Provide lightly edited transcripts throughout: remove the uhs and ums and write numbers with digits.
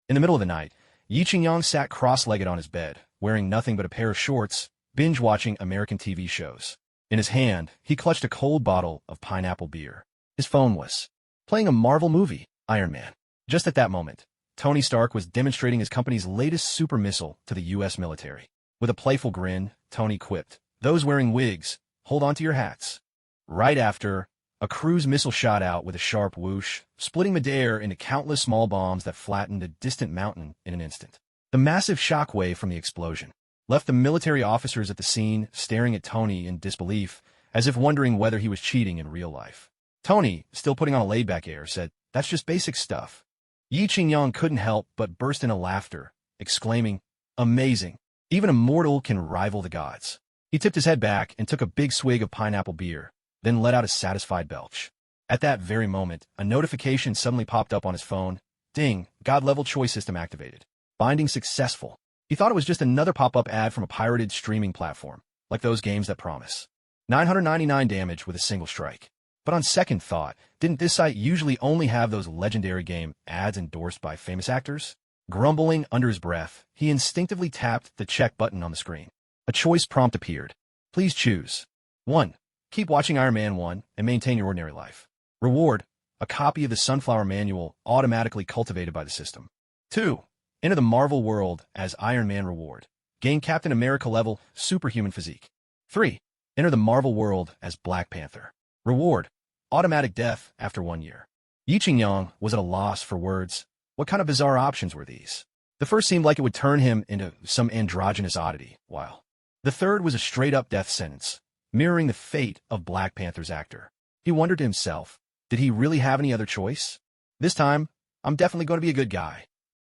In the middle of the night, Yi Qingyang sat cross-legged on his bed, wearing nothing but a pair of shorts, binge-watching American TV shows. In his hand, he clutched a cold bottle of pineapple beer. His phone was playing a Marvel movie, Iron Man. Just at that moment, Tony Stark was demonstrating his company's latest super missile to the U.S. military. With a playful grin, Tony quipped, "Those wearing wigs, hold on to your hats." Right after, a cruise missile shot out with a sharp whoosh, splitting midair into countless small bombs that flattened a distant mountain in an instant. The massive shockwave from the explosion left the military officers at the scene staring at Tony in disbelief, as if wondering whether he was cheating in real life. Tony, still putting on a laid-back air, said, "That's just basic stuff." Yi Qingyang couldn't help but burst into laughter, exclaiming, "Amazing! Even a mortal can rival the gods." He tipped his head back and took a big swig of pineapple beer, then let out a satisfied belch. At that very moment, a notification suddenly popped up on his phone. Ding, God-level choice system activated. Binding successful. He thought it was just another pop-up ad from a pirated streaming platform, like those games that promise 999 damage with a single strike. But on second thought, didn't this site usually only have those legendary game ads endorsed by famous actors? Grumbling under his breath, he instinctively tapped the check button on the screen. A choice prompt appeared. Please choose. 1. Keep watching Iron Man 1 and maintain your ordinary life. Reward, a copy of the Sunflower Manual automatically cultivated by the system. 2. Enter the Marvel world as Iron Man reward. Gain Captain America-level superhuman physique. 3. Enter the Marvel world as Black Panther. Reward, automatic death after 1 year. Yi Qingyang was at a loss for words. What kind of bizarre options were these? The first seemed like it would turn him into some androgynous oddity, while the third was a straight-up death sentence, mirroring the fate of Black Panther's actor. He wondered to himself, did he really have any other choice? This time, I'm definitely going to be a good guy.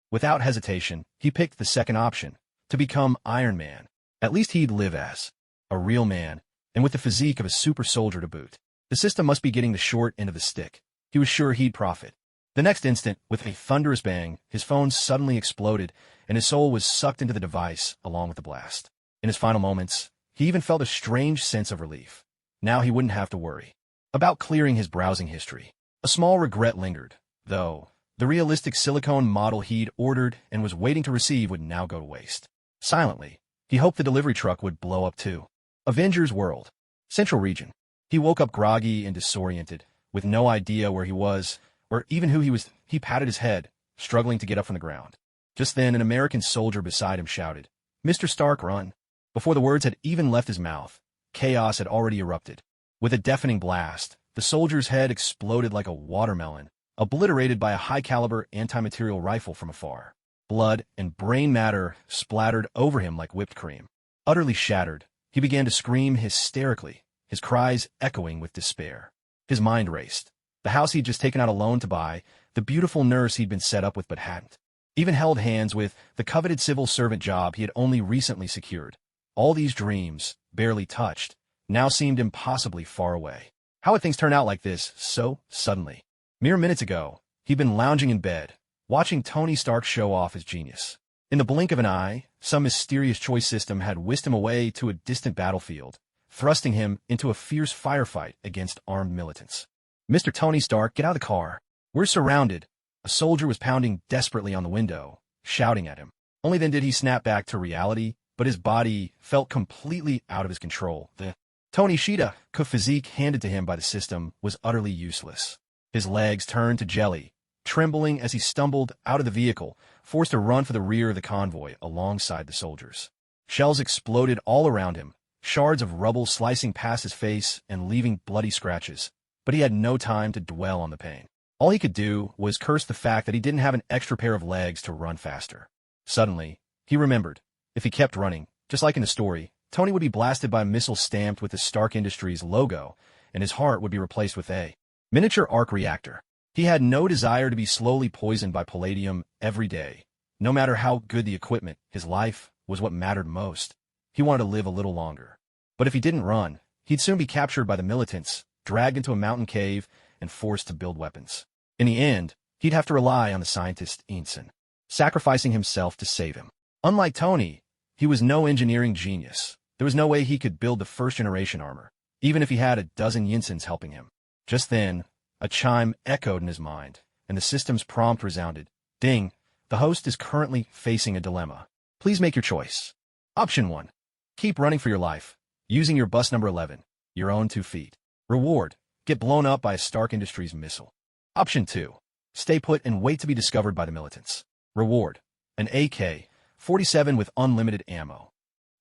Without hesitation, he picked the second option, to become Iron Man. At least he'd live as a real man, and with the physique of a super soldier to boot. The system must be getting the short end of the stick. He was sure he'd profit. The next instant, with a thunderous bang, his phone suddenly exploded, and his soul was sucked into the device along with the blast. In his final moments, he even felt a strange sense of relief. Now he wouldn't have to worry about clearing his browsing history. A small regret lingered, though. The realistic silicone model he'd ordered and was waiting to receive would now go to waste. Silently, he hoped the delivery truck would blow up too. Avenger's world. Central region. He woke up groggy and disoriented, with no idea where he was, or even who he was. He patted his head, struggling to get up from the ground. Just then, an American soldier beside him shouted, "Mr. Stark, run." Before the words had even left his mouth, chaos had already erupted. With a deafening blast, the soldier's head exploded like a watermelon, obliterated by a high-caliber anti-material rifle from afar. Blood and brain matter splattered over him like whipped cream. Utterly shattered, he began to scream hysterically, his cries echoing with despair. His mind raced. The house he'd just taken out a loan to buy, the beautiful nurse he'd been set up with but hadn't even held hands with, the coveted civil servant job he had only recently secured. All these dreams, barely touched, now seemed impossibly far away. How had things turned out like this so suddenly? Mere minutes ago, he'd been lounging in bed, watching Tony Stark show off his genius. In the blink of an eye, some mysterious choice system had whisked him away to a distant battlefield, thrusting him into a fierce firefight against armed militants. "Mr. Tony Stark, get out of the car. We're surrounded." A soldier was pounding desperately on the window, shouting at him. Only then did he snap back to reality, but his body felt completely out of his control. The Tony Shida physique handed to him by the system was utterly useless. His legs turned to jelly, trembling as he stumbled out of the vehicle, forced to run for the rear of the convoy alongside the soldiers. Shells exploded all around him, shards of rubble slicing past his face and leaving bloody scratches, but he had no time to dwell on the pain. All he could do was curse the fact that he didn't have an extra pair of legs to run faster. Suddenly, he remembered, if he kept running, just like in the story, Tony would be blasted by a missile stamped with the Stark Industries logo, and his heart would be replaced with a miniature arc reactor. He had no desire to be slowly poisoned by palladium every day. No matter how good the equipment, his life was what mattered most. He wanted to live a little longer. But if he didn't run, he'd soon be captured by the militants, dragged into a mountain cave, and forced to build weapons. In the end, he'd have to rely on the scientist Einstein, sacrificing himself to save him. Unlike Tony, he was no engineering genius. There was no way he could build the first-generation armor, even if he had a dozen Yinsens helping him. Just then, a chime echoed in his mind, and the system's prompt resounded. "Ding, The host is currently facing a dilemma. Please make your choice. Option 1. Keep running for your life, using your bus number 11, your own 2 feet. Reward. Get blown up by a Stark Industries missile. Option 2. Stay put and wait to be discovered by the militants. Reward. An AK-47 with unlimited ammo.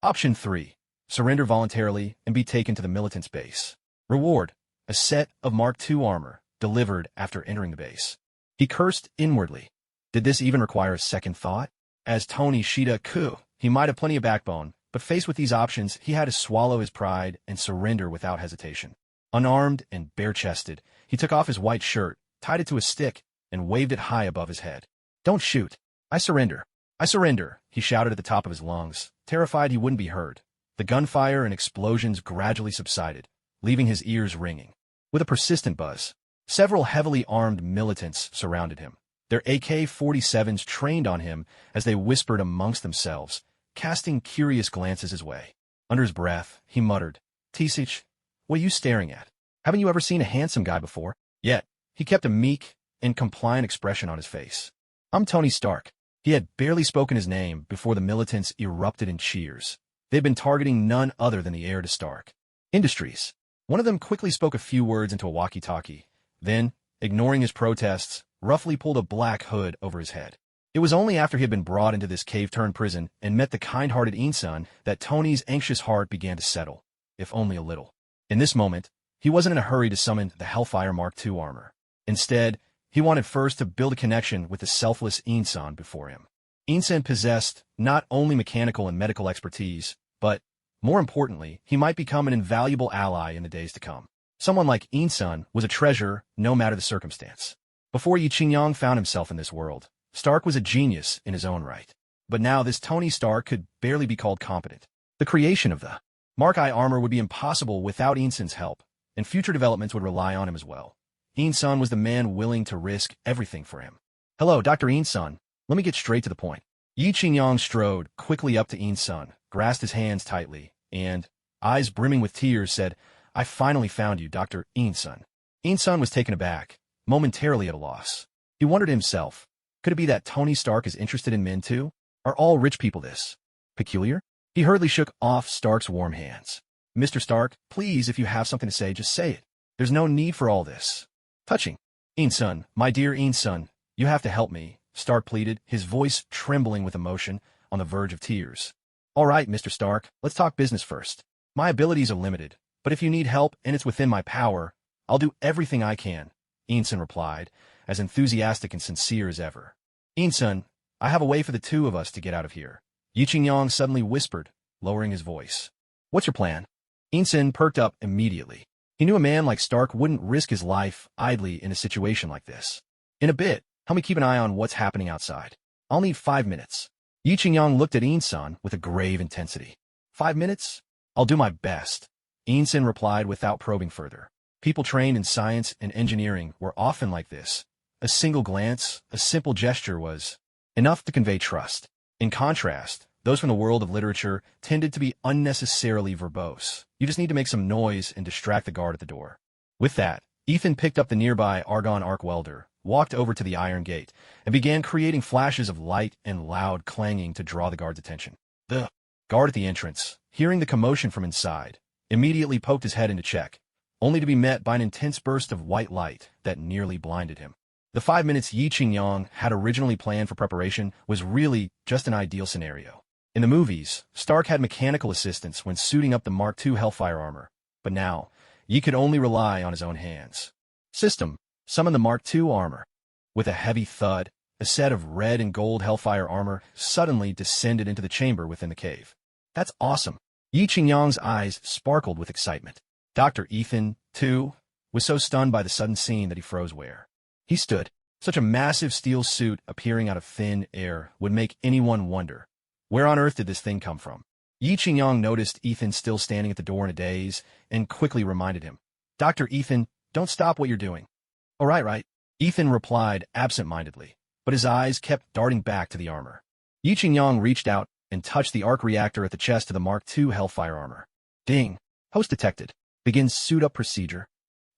Option 3. Surrender voluntarily and be taken to the militants' base. Reward. A set of Mark II armor, delivered after entering the base. He cursed inwardly. Did this even require a second thought? As Tony Shida-ku, he might have plenty of backbone, but faced with these options, he had to swallow his pride and surrender without hesitation. Unarmed and bare-chested, he took off his white shirt, tied it to a stick, and waved it high above his head. Don't shoot. I surrender. I surrender, he shouted at the top of his lungs, terrified he wouldn't be heard. The gunfire and explosions gradually subsided, leaving his ears ringing. With a persistent buzz, several heavily armed militants surrounded him. Their AK-47s trained on him as they whispered amongst themselves, casting curious glances his way. Under his breath, he muttered, "Tisich, what are you staring at? Haven't you ever seen a handsome guy before?" Yet, he kept a meek and compliant expression on his face. "I'm Tony Stark." He had barely spoken his name before the militants erupted in cheers. They'd been targeting none other than the heir to Stark Industries. One of them quickly spoke a few words into a walkie-talkie, then, ignoring his protests, roughly pulled a black hood over his head. It was only after he had been brought into this cave-turned prison and met the kind-hearted Insun that Tony's anxious heart began to settle, if only a little. In this moment, he wasn't in a hurry to summon the Hellfire Mark II armor. Instead, he wanted first to build a connection with the selfless Insun before him. Insun possessed not only mechanical and medical expertise, but, more importantly, he might become an invaluable ally in the days to come. Someone like Insun was a treasure, no matter the circumstance. Before Yi Qingyang found himself in this world, Stark was a genius in his own right. But now this Tony Stark could barely be called competent. The creation of the Mark I armor would be impossible without Insun's help, and future developments would rely on him as well. Insun was the man willing to risk everything for him. "Hello, Dr. Insun. Let me get straight to the point." Yi Qingyang strode quickly up to Insun, grasped his hands tightly, and, eyes brimming with tears, said, "I finally found you, Dr. Insun." Insun was taken aback, momentarily at a loss. He wondered to himself, could it be that Tony Stark is interested in men too? Are all rich people this peculiar? He hurriedly shook off Stark's warm hands. "Mr. Stark, please, if you have something to say, just say it. There's no need for all this." Touching. "Insun, my dear Insun, you have to help me," Stark pleaded, his voice trembling with emotion, on the verge of tears. "All right, Mr. Stark, let's talk business first. My abilities are limited, but if you need help and it's within my power, I'll do everything I can," Insun replied, as enthusiastic and sincere as ever. "Insun, I have a way for the two of us to get out of here," Yi Qingyang suddenly whispered, lowering his voice. "What's your plan?" Insun perked up immediately. He knew a man like Stark wouldn't risk his life idly in a situation like this. "In a bit, help me keep an eye on what's happening outside. I'll need 5 minutes." Yi Qingyang looked at Insun with a grave intensity. "5 minutes? I'll do my best," Insun replied without probing further. People trained in science and engineering were often like this. A single glance, a simple gesture was enough to convey trust. In contrast, those from the world of literature tended to be unnecessarily verbose. You just need to make some noise and distract the guard at the door. With that, Ethan picked up the nearby argon arc welder, walked over to the iron gate, and began creating flashes of light and loud clanging to draw the guard's attention. The guard at the entrance, hearing the commotion from inside, immediately poked his head in to check, only to be met by an intense burst of white light that nearly blinded him. The 5 minutes Yi Qingyang had originally planned for preparation was really just an ideal scenario. In the movies, Stark had mechanical assistance when suiting up the Mark II Hellfire armor, but now, Yi could only rely on his own hands. System, summon the Mark II armor. With a heavy thud, a set of red and gold Hellfire armor suddenly descended into the chamber within the cave. "That's awesome." Yi Qingyang's eyes sparkled with excitement. Dr. Ethan, too, was so stunned by the sudden scene that he froze where he stood. Such a massive steel suit appearing out of thin air would make anyone wonder, where on earth did this thing come from? Yi Qingyang noticed Ethan still standing at the door in a daze, and quickly reminded him, "Dr. Ethan, don't stop what you're doing." "All right, right," Ethan replied absent-mindedly, but his eyes kept darting back to the armor. Yi Qingyang reached out and touched the arc reactor at the chest of the Mark II Hellfire armor. "Ding. Host detected. Begin suit-up procedure."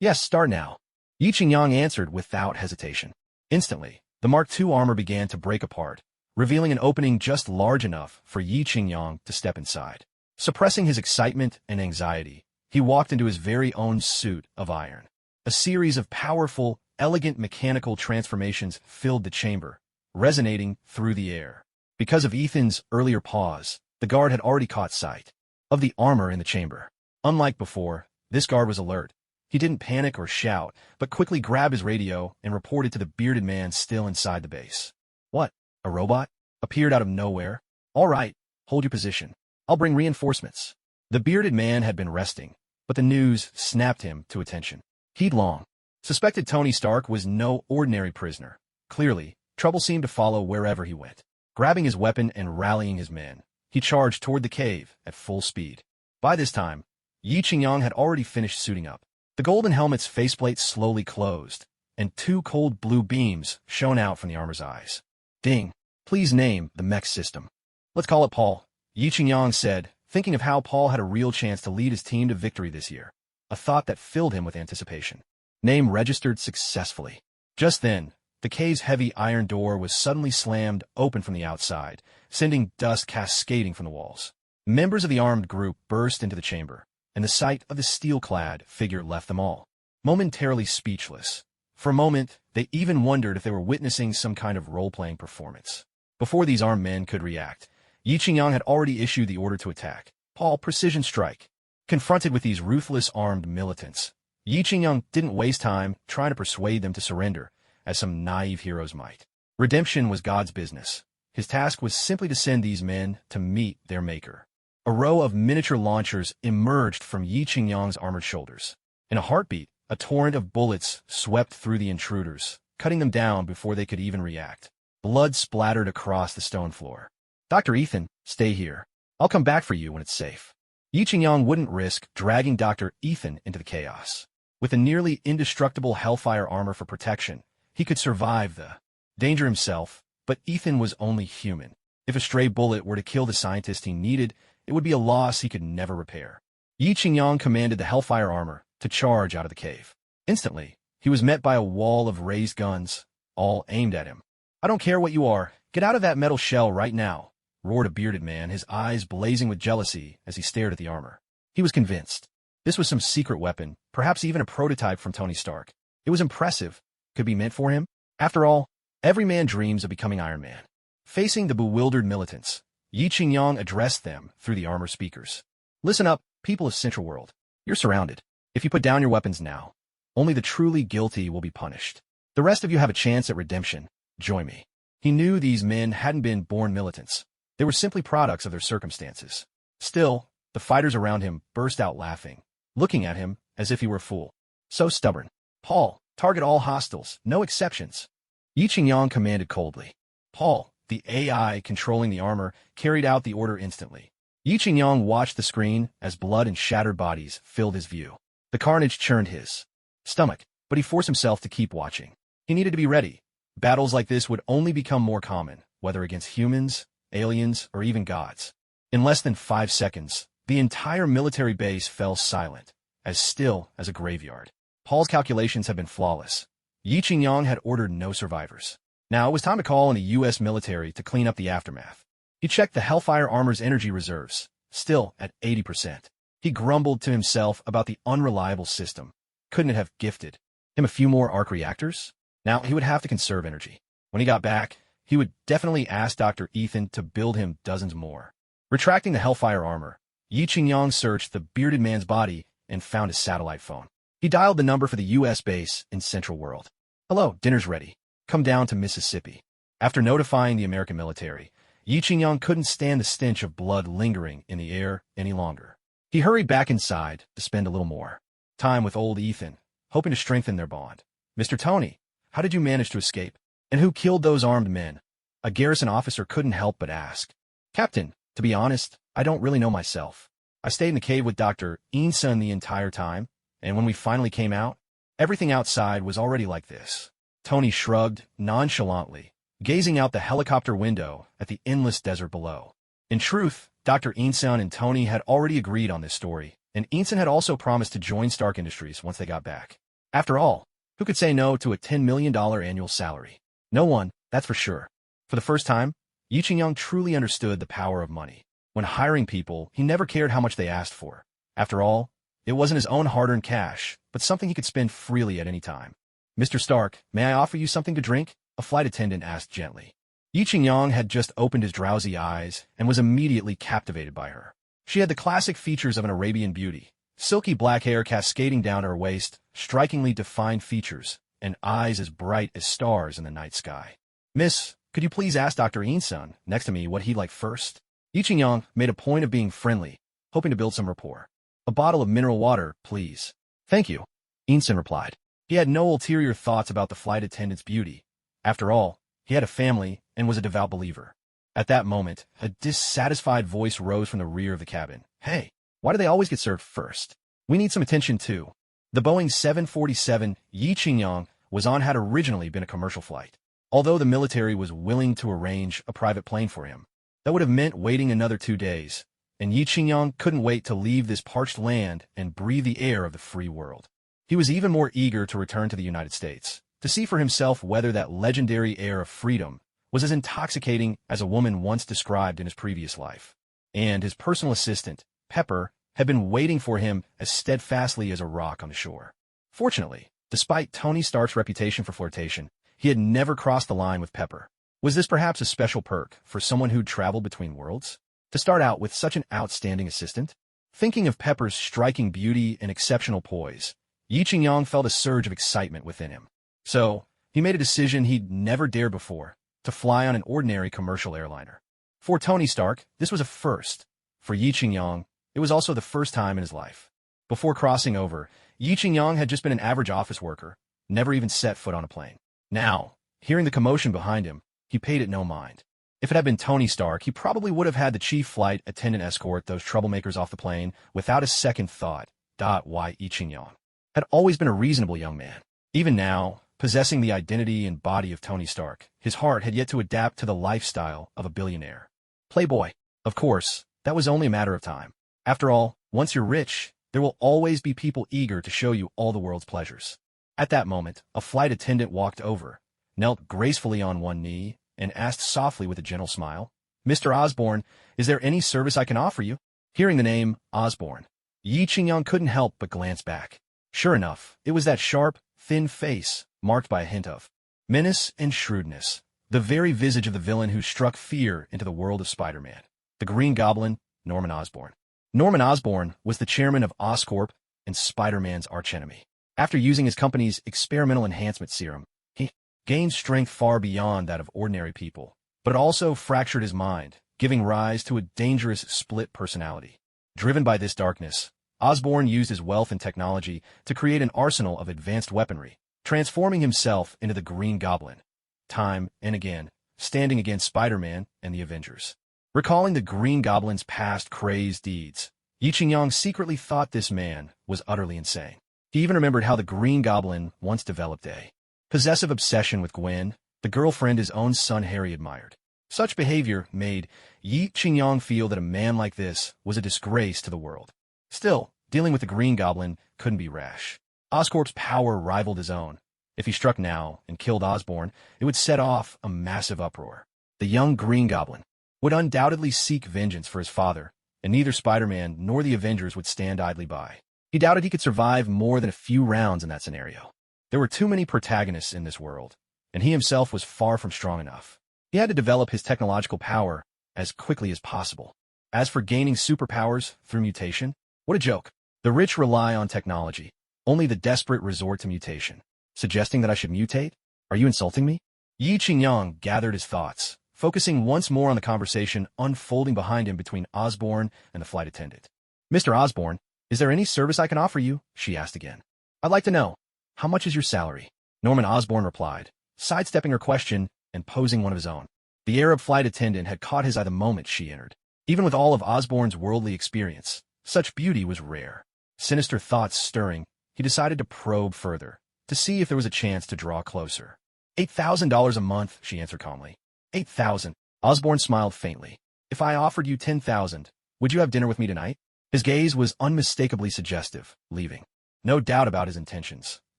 "Yes, start now." Yi Qingyang answered without hesitation. Instantly, The Mark II armor began to break apart, revealing an opening just large enough for Yi Qingyang to step inside. Suppressing his excitement and anxiety, he walked into his very own suit of iron. A series of powerful, elegant mechanical transformations filled the chamber, resonating through the air. Because of Ethan's earlier pause, the guard had already caught sight of the armor in the chamber. Unlike before, this guard was alert. He didn't panic or shout, but quickly grabbed his radio and reported to the bearded man still inside the base. What? A robot? Appeared out of nowhere? All right, hold your position. I'll bring reinforcements. The bearded man had been resting, but the news snapped him to attention. He'd long suspected Tony Stark was no ordinary prisoner. Clearly, trouble seemed to follow wherever he went. Grabbing his weapon and rallying his men, he charged toward the cave at full speed. By this time, Yi Qingyang had already finished suiting up. The golden helmet's faceplate slowly closed, and two cold blue beams shone out from the armor's eyes. Ding. Please name the mech system. Let's call it Paul, Yi Qingyang said, thinking of how Paul had a real chance to lead his team to victory this year. A thought that filled him with anticipation. Name registered successfully. Just then, the cave's heavy iron door was suddenly slammed open from the outside, sending dust cascading from the walls. Members of the armed group burst into the chamber, and the sight of the steel-clad figure left them all momentarily speechless. For a moment, they even wondered if they were witnessing some kind of role-playing performance. Before these armed men could react, Yi Qingyang had already issued the order to attack. Paul, precision strike. Confronted with these ruthless armed militants, Yi Qingyang didn't waste time trying to persuade them to surrender, as some naive heroes might. Redemption was God's business. His task was simply to send these men to meet their maker. A row of miniature launchers emerged from Yi Qingyang's armored shoulders. In a heartbeat, a torrent of bullets swept through the intruders, cutting them down before they could even react. Blood splattered across the stone floor. Dr. Ethan, stay here. I'll come back for you when it's safe. Yi Qingyang wouldn't risk dragging Dr. Ethan into the chaos. With a nearly indestructible Hellfire armor for protection, he could survive the danger himself, but Ethan was only human. If a stray bullet were to kill the scientist he needed, it would be a loss he could never repair. Yi Qingyang commanded the Hellfire armor to charge out of the cave. Instantly, he was met by a wall of raised guns, all aimed at him. I don't care what you are, get out of that metal shell right now, roared a bearded man, his eyes blazing with jealousy as he stared at the armor. He was convinced. This was some secret weapon, perhaps even a prototype from Tony Stark. It was impressive. Could be meant for him? After all, every man dreams of becoming Iron Man. Facing the bewildered militants, Yi Qingyang addressed them through the armor speakers. Listen up, people of Central World. You're surrounded. If you put down your weapons now, only the truly guilty will be punished. The rest of you have a chance at redemption. Join me. He knew these men hadn't been born militants. They were simply products of their circumstances. Still, the fighters around him burst out laughing, looking at him as if he were a fool. So stubborn. Paul, target all hostiles, no exceptions. Yi Qingyang commanded coldly. Paul, the AI controlling the armor, carried out the order instantly. Yi Qingyang watched the screen as blood and shattered bodies filled his view. The carnage churned his stomach, but he forced himself to keep watching. He needed to be ready. Battles like this would only become more common, whether against humans, aliens, or even gods. In less than 5 seconds, the entire military base fell silent, as still as a graveyard. Paul's calculations had been flawless. Yi Qingyang had ordered no survivors. Now it was time to call on the U.S. military to clean up the aftermath. He checked the Hellfire armor's energy reserves, still at 80%. He grumbled to himself about the unreliable system. Couldn't it have gifted him a few more arc reactors? Now he would have to conserve energy. When he got back, he would definitely ask Dr. Ethan to build him dozens more. Retracting the Hellfire armor, Yi Qingyang searched the bearded man's body and found his satellite phone. He dialed the number for the U.S. base in Central World. Hello, dinner's ready. Come down to Mississippi. After notifying the American military, Yi Qingyang couldn't stand the stench of blood lingering in the air any longer. He hurried back inside to spend a little more time with old Ethan, hoping to strengthen their bond. Mr. Tony, how did you manage to escape? And who killed those armed men? A garrison officer couldn't help but ask. Captain, to be honest, I don't really know myself. I stayed in the cave with Dr. Insun the entire time, and when we finally came out, everything outside was already like this. Tony shrugged nonchalantly, gazing out the helicopter window at the endless desert below. In truth, Dr. Insun and Tony had already agreed on this story, and Insun had also promised to join Stark Industries once they got back. After all, who could say no to a $10 million annual salary? No one, that's for sure. For the first time, Yi Qingyang truly understood the power of money. When hiring people, he never cared how much they asked for. After all, it wasn't his own hard-earned cash, but something he could spend freely at any time. "Mr. Stark, may I offer you something to drink?" a flight attendant asked gently. Yi Qingyang had just opened his drowsy eyes and was immediately captivated by her. She had the classic features of an Arabian beauty: silky black hair cascading down to her waist, strikingly defined features, and eyes as bright as stars in the night sky. "Miss, could you please ask Dr. Insun next to me what he'd like first?" Yi Qingyang made a point of being friendly, hoping to build some rapport. "A bottle of mineral water, please." "Thank you," Insun replied. He had no ulterior thoughts about the flight attendant's beauty. After all, he had a family and was a devout believer. At that moment, a dissatisfied voice rose from the rear of the cabin. "Hey, why do they always get served first? We need some attention too." The Boeing 747 Yi Qingyang was on had originally been a commercial flight. Although the military was willing to arrange a private plane for him, that would have meant waiting another 2 days, and Yi Qingyang couldn't wait to leave this parched land and breathe the air of the free world. He was even more eager to return to the United States, to see for himself whether that legendary air of freedom was as intoxicating as a woman once described in his previous life. And his personal assistant, Pepper, had been waiting for him as steadfastly as a rock on the shore. Fortunately, despite Tony Stark's reputation for flirtation, he had never crossed the line with Pepper. Was this perhaps a special perk for someone who'd traveled between worlds? To start out with such an outstanding assistant? Thinking of Pepper's striking beauty and exceptional poise, Yi Qingyang felt a surge of excitement within him. So, he made a decision he'd never dared before, to fly on an ordinary commercial airliner. For Tony Stark, this was a first. For Yi Qingyang, it was also the first time in his life. Before crossing over, Yi Qingyang had just been an average office worker, never even set foot on a plane. Now, hearing the commotion behind him, he paid it no mind. If it had been Tony Stark, he probably would have had the chief flight attendant escort those troublemakers off the plane without a second thought. Yi Qingyang had always been a reasonable young man. Even now, possessing the identity and body of Tony Stark, his heart had yet to adapt to the lifestyle of a billionaire. Playboy. Of course, that was only a matter of time. After all, once you're rich, there will always be people eager to show you all the world's pleasures. At that moment, a flight attendant walked over, knelt gracefully on one knee, and asked softly with a gentle smile, "Mr. Osborne, is there any service I can offer you?" Hearing the name Osborne, Yi Qingyang couldn't help but glance back. Sure enough, it was that sharp, thin face, marked by a hint of menace and shrewdness, the very visage of the villain who struck fear into the world of Spider-Man. The Green Goblin, Norman Osborn. Norman Osborn was the chairman of Oscorp and Spider-Man's archenemy. After using his company's experimental enhancement serum, he gained strength far beyond that of ordinary people, but it also fractured his mind, giving rise to a dangerous split personality. Driven by this darkness, Osborn used his wealth and technology to create an arsenal of advanced weaponry, transforming himself into the Green Goblin, time and again, standing against Spider-Man and the Avengers. Recalling the Green Goblin's past crazed deeds, Yi Qingyang secretly thought this man was utterly insane. He even remembered how the Green Goblin once developed a possessive obsession with Gwen, the girlfriend his own son Harry admired. Such behavior made Yi Qingyang feel that a man like this was a disgrace to the world. Still, dealing with the Green Goblin couldn't be rash. Oscorp's power rivaled his own. If he struck now and killed Osborn, it would set off a massive uproar. The young Green Goblin would undoubtedly seek vengeance for his father, and neither Spider-Man nor the Avengers would stand idly by. He doubted he could survive more than a few rounds in that scenario. There were too many protagonists in this world, and he himself was far from strong enough. He had to develop his technological power as quickly as possible. As for gaining superpowers through mutation, what a joke. The rich rely on technology. Only the desperate resort to mutation. Suggesting that I should mutate? Are you insulting me? Yi Qingyang gathered his thoughts, focusing once more on the conversation unfolding behind him between Osborn and the flight attendant. "Mr. Osborn, is there any service I can offer you?" she asked again. "I'd like to know, how much is your salary?" Norman Osborn replied, sidestepping her question and posing one of his own. The Arab flight attendant had caught his eye the moment she entered. Even with all of Osborn's worldly experience, such beauty was rare. Sinister thoughts stirring, he decided to probe further, to see if there was a chance to draw closer. $8,000 a month, she answered calmly. 8,000. Osborn smiled faintly. "If I offered you 10,000, would you have dinner with me tonight?" His gaze was unmistakably suggestive, leaving no doubt about his intentions.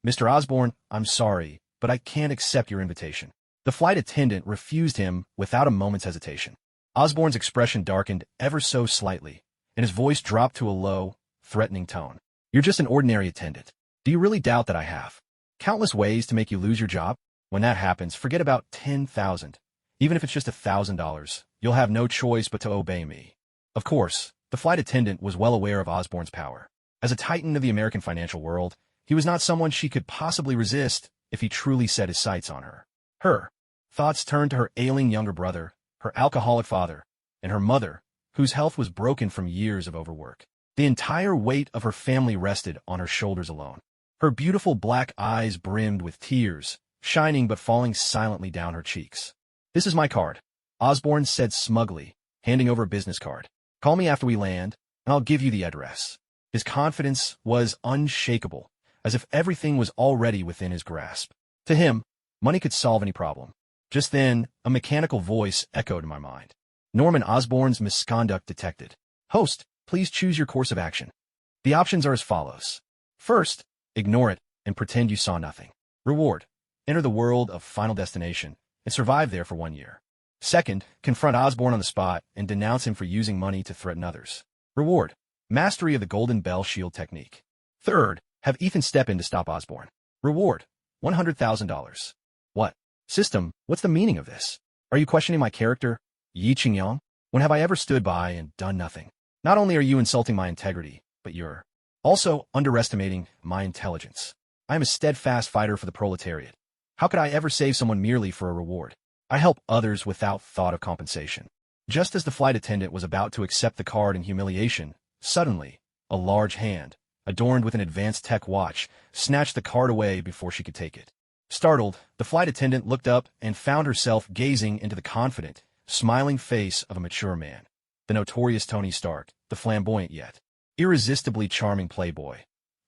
"Mr. Osborn, I'm sorry, but I can't accept your invitation." The flight attendant refused him without a moment's hesitation. Osborn's expression darkened ever so slightly, and his voice dropped to a low, threatening tone. You're just an ordinary attendant. Do you really doubt that I have countless ways to make you lose your job? When that happens, forget about 10,000. Even if it's just $1,000, you'll have no choice but to obey me. Of course, the flight attendant was well aware of Osborn's power. As a titan of the American financial world, he was not someone she could possibly resist if he truly set his sights on her. Her thoughts turned to her ailing younger brother, her alcoholic father, and her mother, whose health was broken from years of overwork. The entire weight of her family rested on her shoulders alone. Her beautiful black eyes brimmed with tears, shining but falling silently down her cheeks. This is my card, Osborn said smugly, handing over a business card. Call me after we land, and I'll give you the address. His confidence was unshakable, as if everything was already within his grasp. To him, money could solve any problem. Just then, a mechanical voice echoed in my mind. Norman Osborn's misconduct detected. Host, please choose your course of action. The options are as follows. First, ignore it and pretend you saw nothing. Reward, enter the world of Final Destination and survive there for 1 year. Second, confront Osborn on the spot and denounce him for using money to threaten others. Reward, mastery of the Golden Bell Shield technique. Third, have Ethan step in to stop Osborn. Reward, $100,000. What? System, what's the meaning of this? Are you questioning my character, Yi Qingyang? When have I ever stood by and done nothing? Not only are you insulting my integrity, but you're also underestimating my intelligence. I am a steadfast fighter for the proletariat. How could I ever save someone merely for a reward? I help others without thought of compensation. Just as the flight attendant was about to accept the card in humiliation, suddenly, a large hand, adorned with an advanced tech watch, snatched the card away before she could take it. Startled, the flight attendant looked up and found herself gazing into the confident, smiling face of a mature man. The notorious Tony Stark, the flamboyant yet irresistibly charming playboy.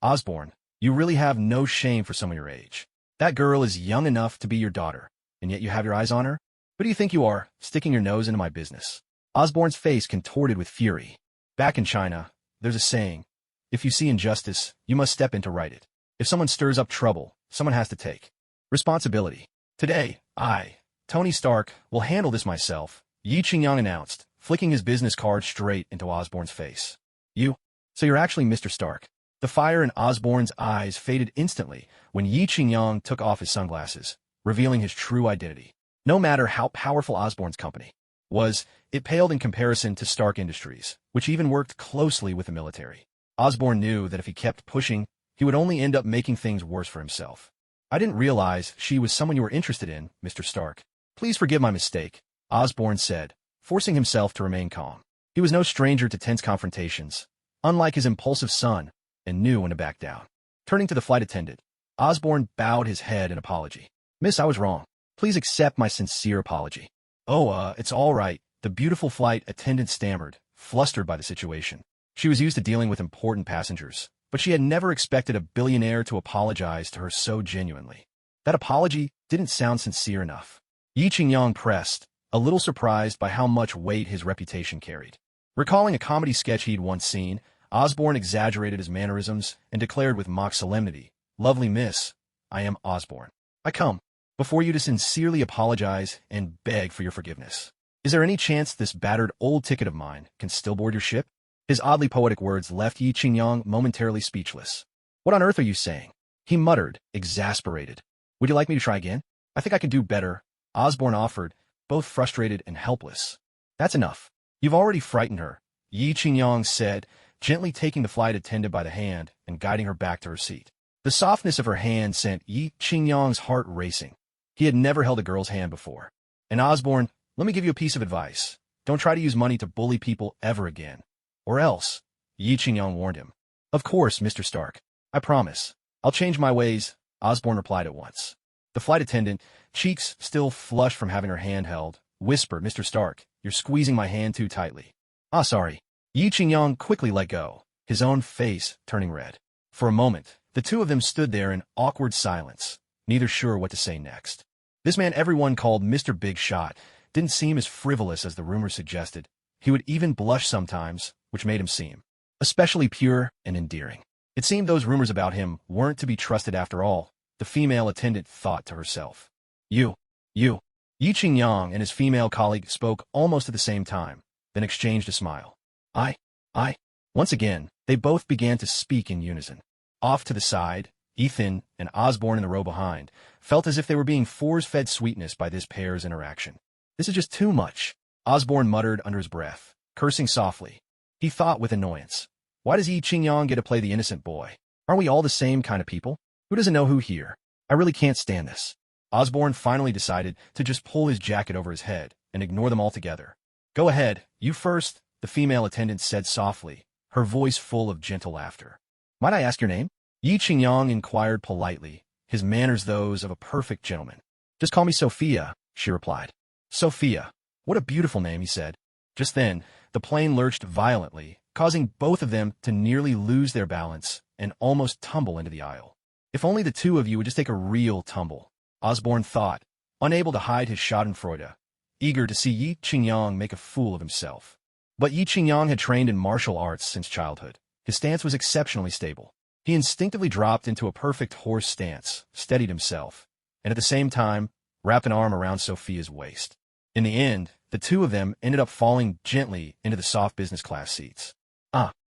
Osborn, you really have no shame for someone your age. That girl is young enough to be your daughter, and yet you have your eyes on her? Who do you think you are, sticking your nose into my business? Osborn's face contorted with fury. Back in China, there's a saying, if you see injustice, you must step in to right it. If someone stirs up trouble, someone has to take responsibility. Today, I, Tony Stark, will handle this myself, Yi Qingyang announced, flicking his business card straight into Osborn's face. You? So you're actually Mr. Stark. The fire in Osborn's eyes faded instantly when Yi Qingyang took off his sunglasses, revealing his true identity. No matter how powerful Osborn's company was, it paled in comparison to Stark Industries, which even worked closely with the military. Osborn knew that if he kept pushing, he would only end up making things worse for himself. I didn't realize she was someone you were interested in, Mr. Stark. Please forgive my mistake, Osborn said, forcing himself to remain calm. He was no stranger to tense confrontations, unlike his impulsive son, and knew when to back down. Turning to the flight attendant, Osborn bowed his head in apology. Miss, I was wrong. Please accept my sincere apology. Oh, it's all right, the beautiful flight attendant stammered, flustered by the situation. She was used to dealing with important passengers, but she had never expected a billionaire to apologize to her so genuinely. That apology didn't sound sincere enough. Yi Qingyang pressed, a little surprised by how much weight his reputation carried. Recalling a comedy sketch he'd once seen, Osborn exaggerated his mannerisms and declared with mock solemnity, Lovely miss, I am Osborn. I come before you to sincerely apologize and beg for your forgiveness. Is there any chance this battered old ticket of mine can still board your ship? His oddly poetic words left Yi Qingyang momentarily speechless. What on earth are you saying? He muttered, exasperated. Would you like me to try again? I think I can do better, Osborn offered, both frustrated and helpless. That's enough. You've already frightened her, Yi Qingyang said, gently taking the flight attendant by the hand and guiding her back to her seat. The softness of her hand sent Yi Qingyang's heart racing. He had never held a girl's hand before. And Osborn, let me give you a piece of advice. Don't try to use money to bully people ever again. Or else, Yi Qingyang warned him. Of course, Mr. Stark. I promise. I'll change my ways, Osborn replied at once. The flight attendant, cheeks still flushed from having her hand held, whispered, Mr. Stark, you're squeezing my hand too tightly. Ah, sorry. Yi Qingyang quickly let go, his own face turning red. For a moment, the two of them stood there in awkward silence, neither sure what to say next. This man everyone called Mr. Big Shot didn't seem as frivolous as the rumors suggested. He would even blush sometimes, which made him seem especially pure and endearing. It seemed those rumors about him weren't to be trusted after all, the female attendant thought to herself. You, Yi Qingyang and his female colleague spoke almost at the same time, then exchanged a smile. I. Once again, they both began to speak in unison. Off to the side, Ethan and Osborne in the row behind felt as if they were being force-fed sweetness by this pair's interaction. This is just too much, Osborne muttered under his breath, cursing softly. He thought with annoyance. Why does Yi Qingyang get to play the innocent boy? Aren't we all the same kind of people? Who doesn't know who here? I really can't stand this. Osborne finally decided to just pull his jacket over his head and ignore them altogether. Go ahead, you first, the female attendant said softly, her voice full of gentle laughter. Might I ask your name? Yi Qingyang inquired politely, his manners those of a perfect gentleman. Just call me Sophia, she replied. Sophia. What a beautiful name, he said. Just then, the plane lurched violently, causing both of them to nearly lose their balance and almost tumble into the aisle. If only the two of you would just take a real tumble, Osborne thought, unable to hide his schadenfreude, eager to see Yi Qingyang make a fool of himself. But Yi Qingyang had trained in martial arts since childhood. His stance was exceptionally stable. He instinctively dropped into a perfect horse stance, steadied himself, and at the same time, wrapped an arm around Sophia's waist. In the end, the two of them ended up falling gently into the soft business class seats.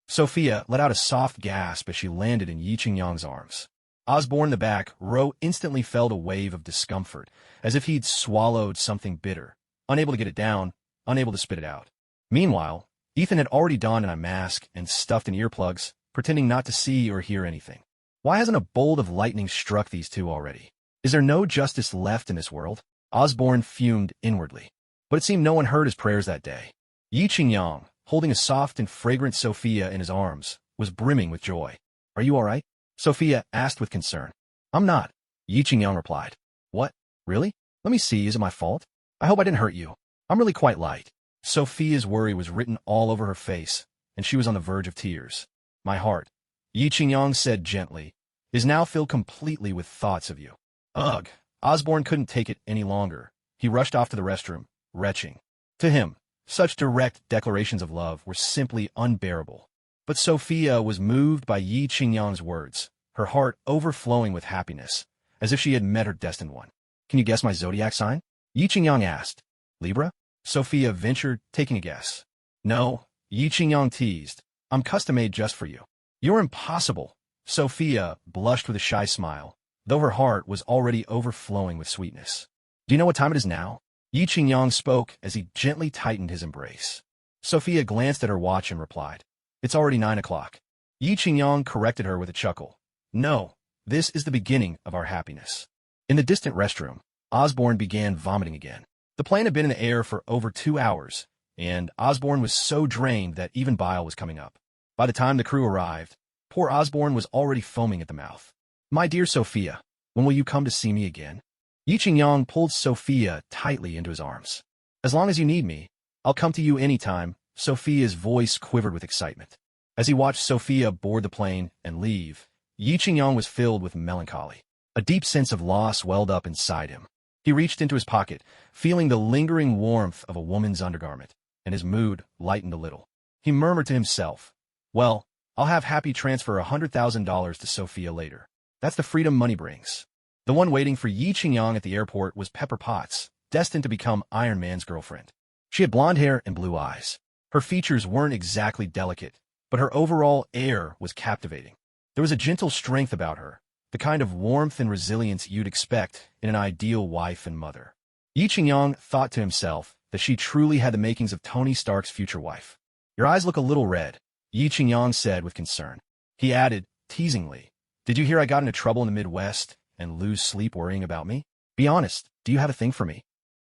Sophia let out a soft gasp as she landed in Yi Qingyang's arms. Osborne in the back row instantly felt a wave of discomfort, as if he'd swallowed something bitter, unable to get it down, unable to spit it out. Meanwhile, Ethan had already donned a mask and stuffed in earplugs, pretending not to see or hear anything. Why hasn't a bolt of lightning struck these two already? Is there no justice left in this world? Osborne fumed inwardly. But it seemed no one heard his prayers that day. Yi Qingyang, holding a soft and fragrant Sophia in his arms, was brimming with joy. Are you all right? Sophia asked with concern. I'm not, Yi Qingyang replied. What? Really? Let me see, is it my fault? I hope I didn't hurt you. I'm really quite light. Sophia's worry was written all over her face, and she was on the verge of tears. My heart, Yi Qingyang said gently, is now filled completely with thoughts of you. Ugh! Osborne couldn't take it any longer. He rushed off to the restroom, retching. To him, such direct declarations of love were simply unbearable. But Sophia was moved by Yi Qingyang's words, her heart overflowing with happiness, as if she had met her destined one. Can you guess my zodiac sign? Yi Qingyang asked. Libra? Sophia ventured, taking a guess. No, Yi Qingyang teased. I'm custom-made just for you. You're impossible. Sophia blushed with a shy smile, though her heart was already overflowing with sweetness. Do you know what time it is now? Yi Qingyang spoke as he gently tightened his embrace. Sophia glanced at her watch and replied. It's already 9 o'clock. Yi Qingyang corrected her with a chuckle. No, this is the beginning of our happiness. In the distant restroom, Osborne began vomiting again. The plane had been in the air for over 2 hours, and Osborne was so drained that even bile was coming up. By the time the crew arrived, poor Osborne was already foaming at the mouth. My dear Sophia, when will you come to see me again? Yi Qingyang pulled Sophia tightly into his arms. As long as you need me, I'll come to you anytime. Sophia's voice quivered with excitement. As he watched Sophia board the plane and leave, Yi Qingyang was filled with melancholy. A deep sense of loss welled up inside him. He reached into his pocket, feeling the lingering warmth of a woman's undergarment, and his mood lightened a little. He murmured to himself, well, I'll have Happy transfer $100,000 to Sophia later. That's the freedom money brings. The one waiting for Yi Qingyang at the airport was Pepper Potts, destined to become Iron Man's girlfriend. She had blonde hair and blue eyes. Her features weren't exactly delicate, but her overall air was captivating. There was a gentle strength about her, the kind of warmth and resilience you'd expect in an ideal wife and mother. Yi Qingyang thought to himself that she truly had the makings of Tony Stark's future wife. Your eyes look a little red, Yi Qingyang said with concern. He added, teasingly, did you hear I got into trouble in the Midwest and lose sleep worrying about me? Be honest, do you have a thing for me?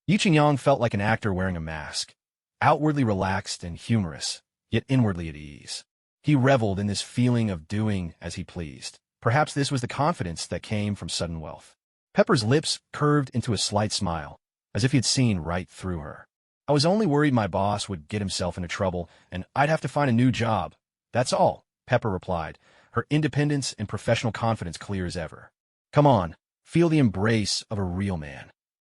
Yi Qingyang felt like an actor wearing a mask, outwardly relaxed and humorous, yet inwardly at ease. He reveled in this feeling of doing as he pleased. Perhaps this was the confidence that came from sudden wealth. Pepper's lips curved into a slight smile, as if he had seen right through her. I was only worried my boss would get himself into trouble, and I'd have to find a new job. That's all, Pepper replied, her independence and professional confidence clear as ever. Come on, feel the embrace of a real man.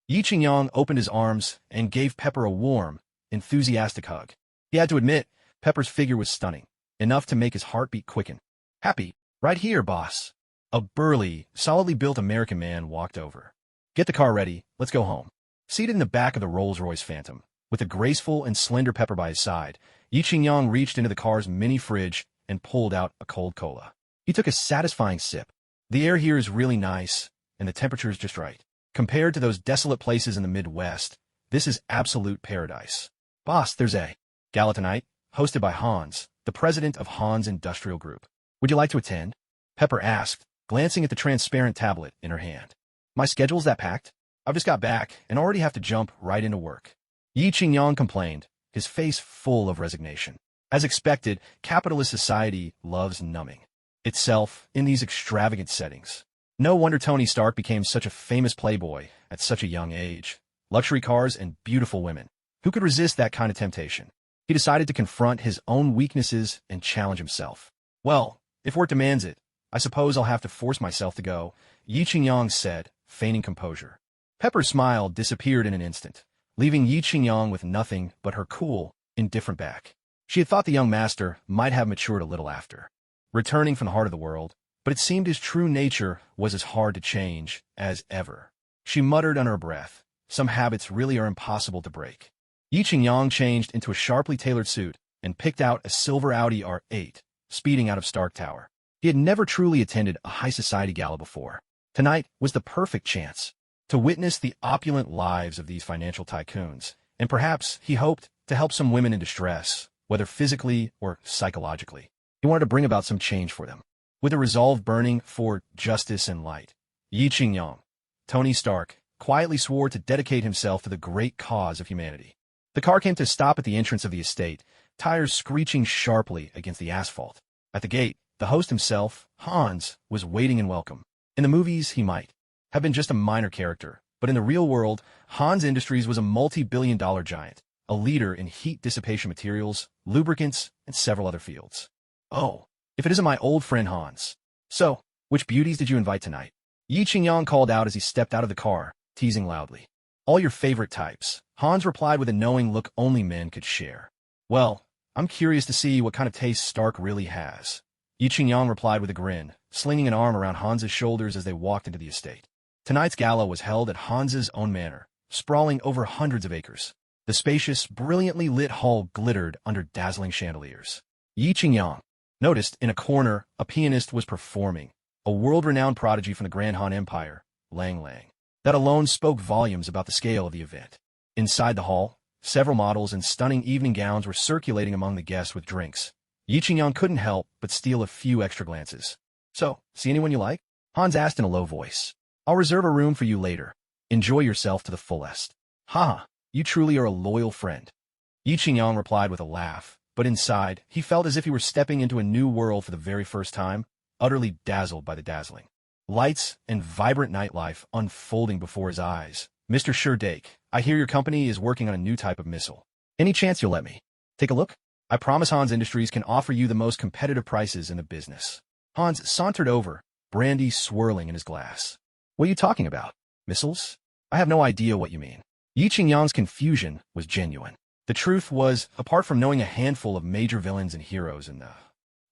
Yi Qingyang opened his arms and gave Pepper a warm, enthusiastic hug. He had to admit, Pepper's figure was stunning, enough to make his heartbeat quicken. Happy, right here, boss. A burly, solidly built American man walked over. Get the car ready, let's go home. Seated in the back of the Rolls-Royce Phantom, with a graceful and slender Pepper by his side, Yi Qingyang reached into the car's mini fridge and pulled out a cold cola. He took a satisfying sip. The air here is really nice, and the temperature is just right. Compared to those desolate places in the Midwest, this is absolute paradise. Boss, there's a gala tonight, hosted by Hans, the president of Hans Industrial Group. Would you like to attend? Pepper asked, glancing at the transparent tablet in her hand. My schedule's that packed. I've just got back and already have to jump right into work. Yi Qingyang complained, his face full of resignation. As expected, capitalist society loves numbing itself in these extravagant settings. No wonder Tony Stark became such a famous playboy at such a young age. Luxury cars and beautiful women. Who could resist that kind of temptation? He decided to confront his own weaknesses and challenge himself. Well, if work demands it, I suppose I'll have to force myself to go, Yi Qingyang said, feigning composure. Pepper's smile disappeared in an instant, leaving Yi Qingyang with nothing but her cool, indifferent back. She had thought the young master might have matured a little after returning from the heart of the world, but it seemed his true nature was as hard to change as ever. She muttered under her breath, some habits really are impossible to break. Yi Qingyang changed into a sharply tailored suit and picked out a silver Audi R8, speeding out of Stark Tower. He had never truly attended a high society gala before. Tonight was the perfect chance to witness the opulent lives of these financial tycoons, and perhaps he hoped to help some women in distress, whether physically or psychologically. He wanted to bring about some change for them. With a resolve burning for justice and light, Yi Qingyang, Tony Stark, quietly swore to dedicate himself to the great cause of humanity. The car came to a stop at the entrance of the estate, tires screeching sharply against the asphalt. At the gate, the host himself, Hans, was waiting in welcome. In the movies, he might have been just a minor character, but in the real world, Hans Industries was a multi-billion-dollar giant, a leader in heat dissipation materials, lubricants, and several other fields. Oh, if it isn't my old friend Hans. So, which beauties did you invite tonight? Yi Qingyang called out as he stepped out of the car, teasing loudly. All your favorite types, Hans replied with a knowing look only men could share. Well, I'm curious to see what kind of taste Stark really has. Yi Qingyang replied with a grin, slinging an arm around Hans's shoulders as they walked into the estate. Tonight's gala was held at Hans's own manor, sprawling over hundreds of acres. The spacious, brilliantly lit hall glittered under dazzling chandeliers. Yi Qingyang noticed in a corner a pianist was performing, a world-renowned prodigy from the Grand Han Empire, Lang Lang. That alone spoke volumes about the scale of the event. Inside the hall, several models in stunning evening gowns were circulating among the guests with drinks. Yi Qingyang couldn't help but steal a few extra glances. So, see anyone you like? Hans asked in a low voice. I'll reserve a room for you later. Enjoy yourself to the fullest. Ha! You truly are a loyal friend. Yi Qingyang replied with a laugh, but inside, he felt as if he were stepping into a new world for the very first time, utterly dazzled by the dazzling lights and vibrant nightlife unfolding before his eyes. Mr. Sherdake, I hear your company is working on a new type of missile. Any chance you'll let me take a look? I promise Hans Industries can offer you the most competitive prices in the business. Hans sauntered over, brandy swirling in his glass. What are you talking about? Missiles? I have no idea what you mean. Yi Qingyang's confusion was genuine. The truth was, apart from knowing a handful of major villains and heroes in the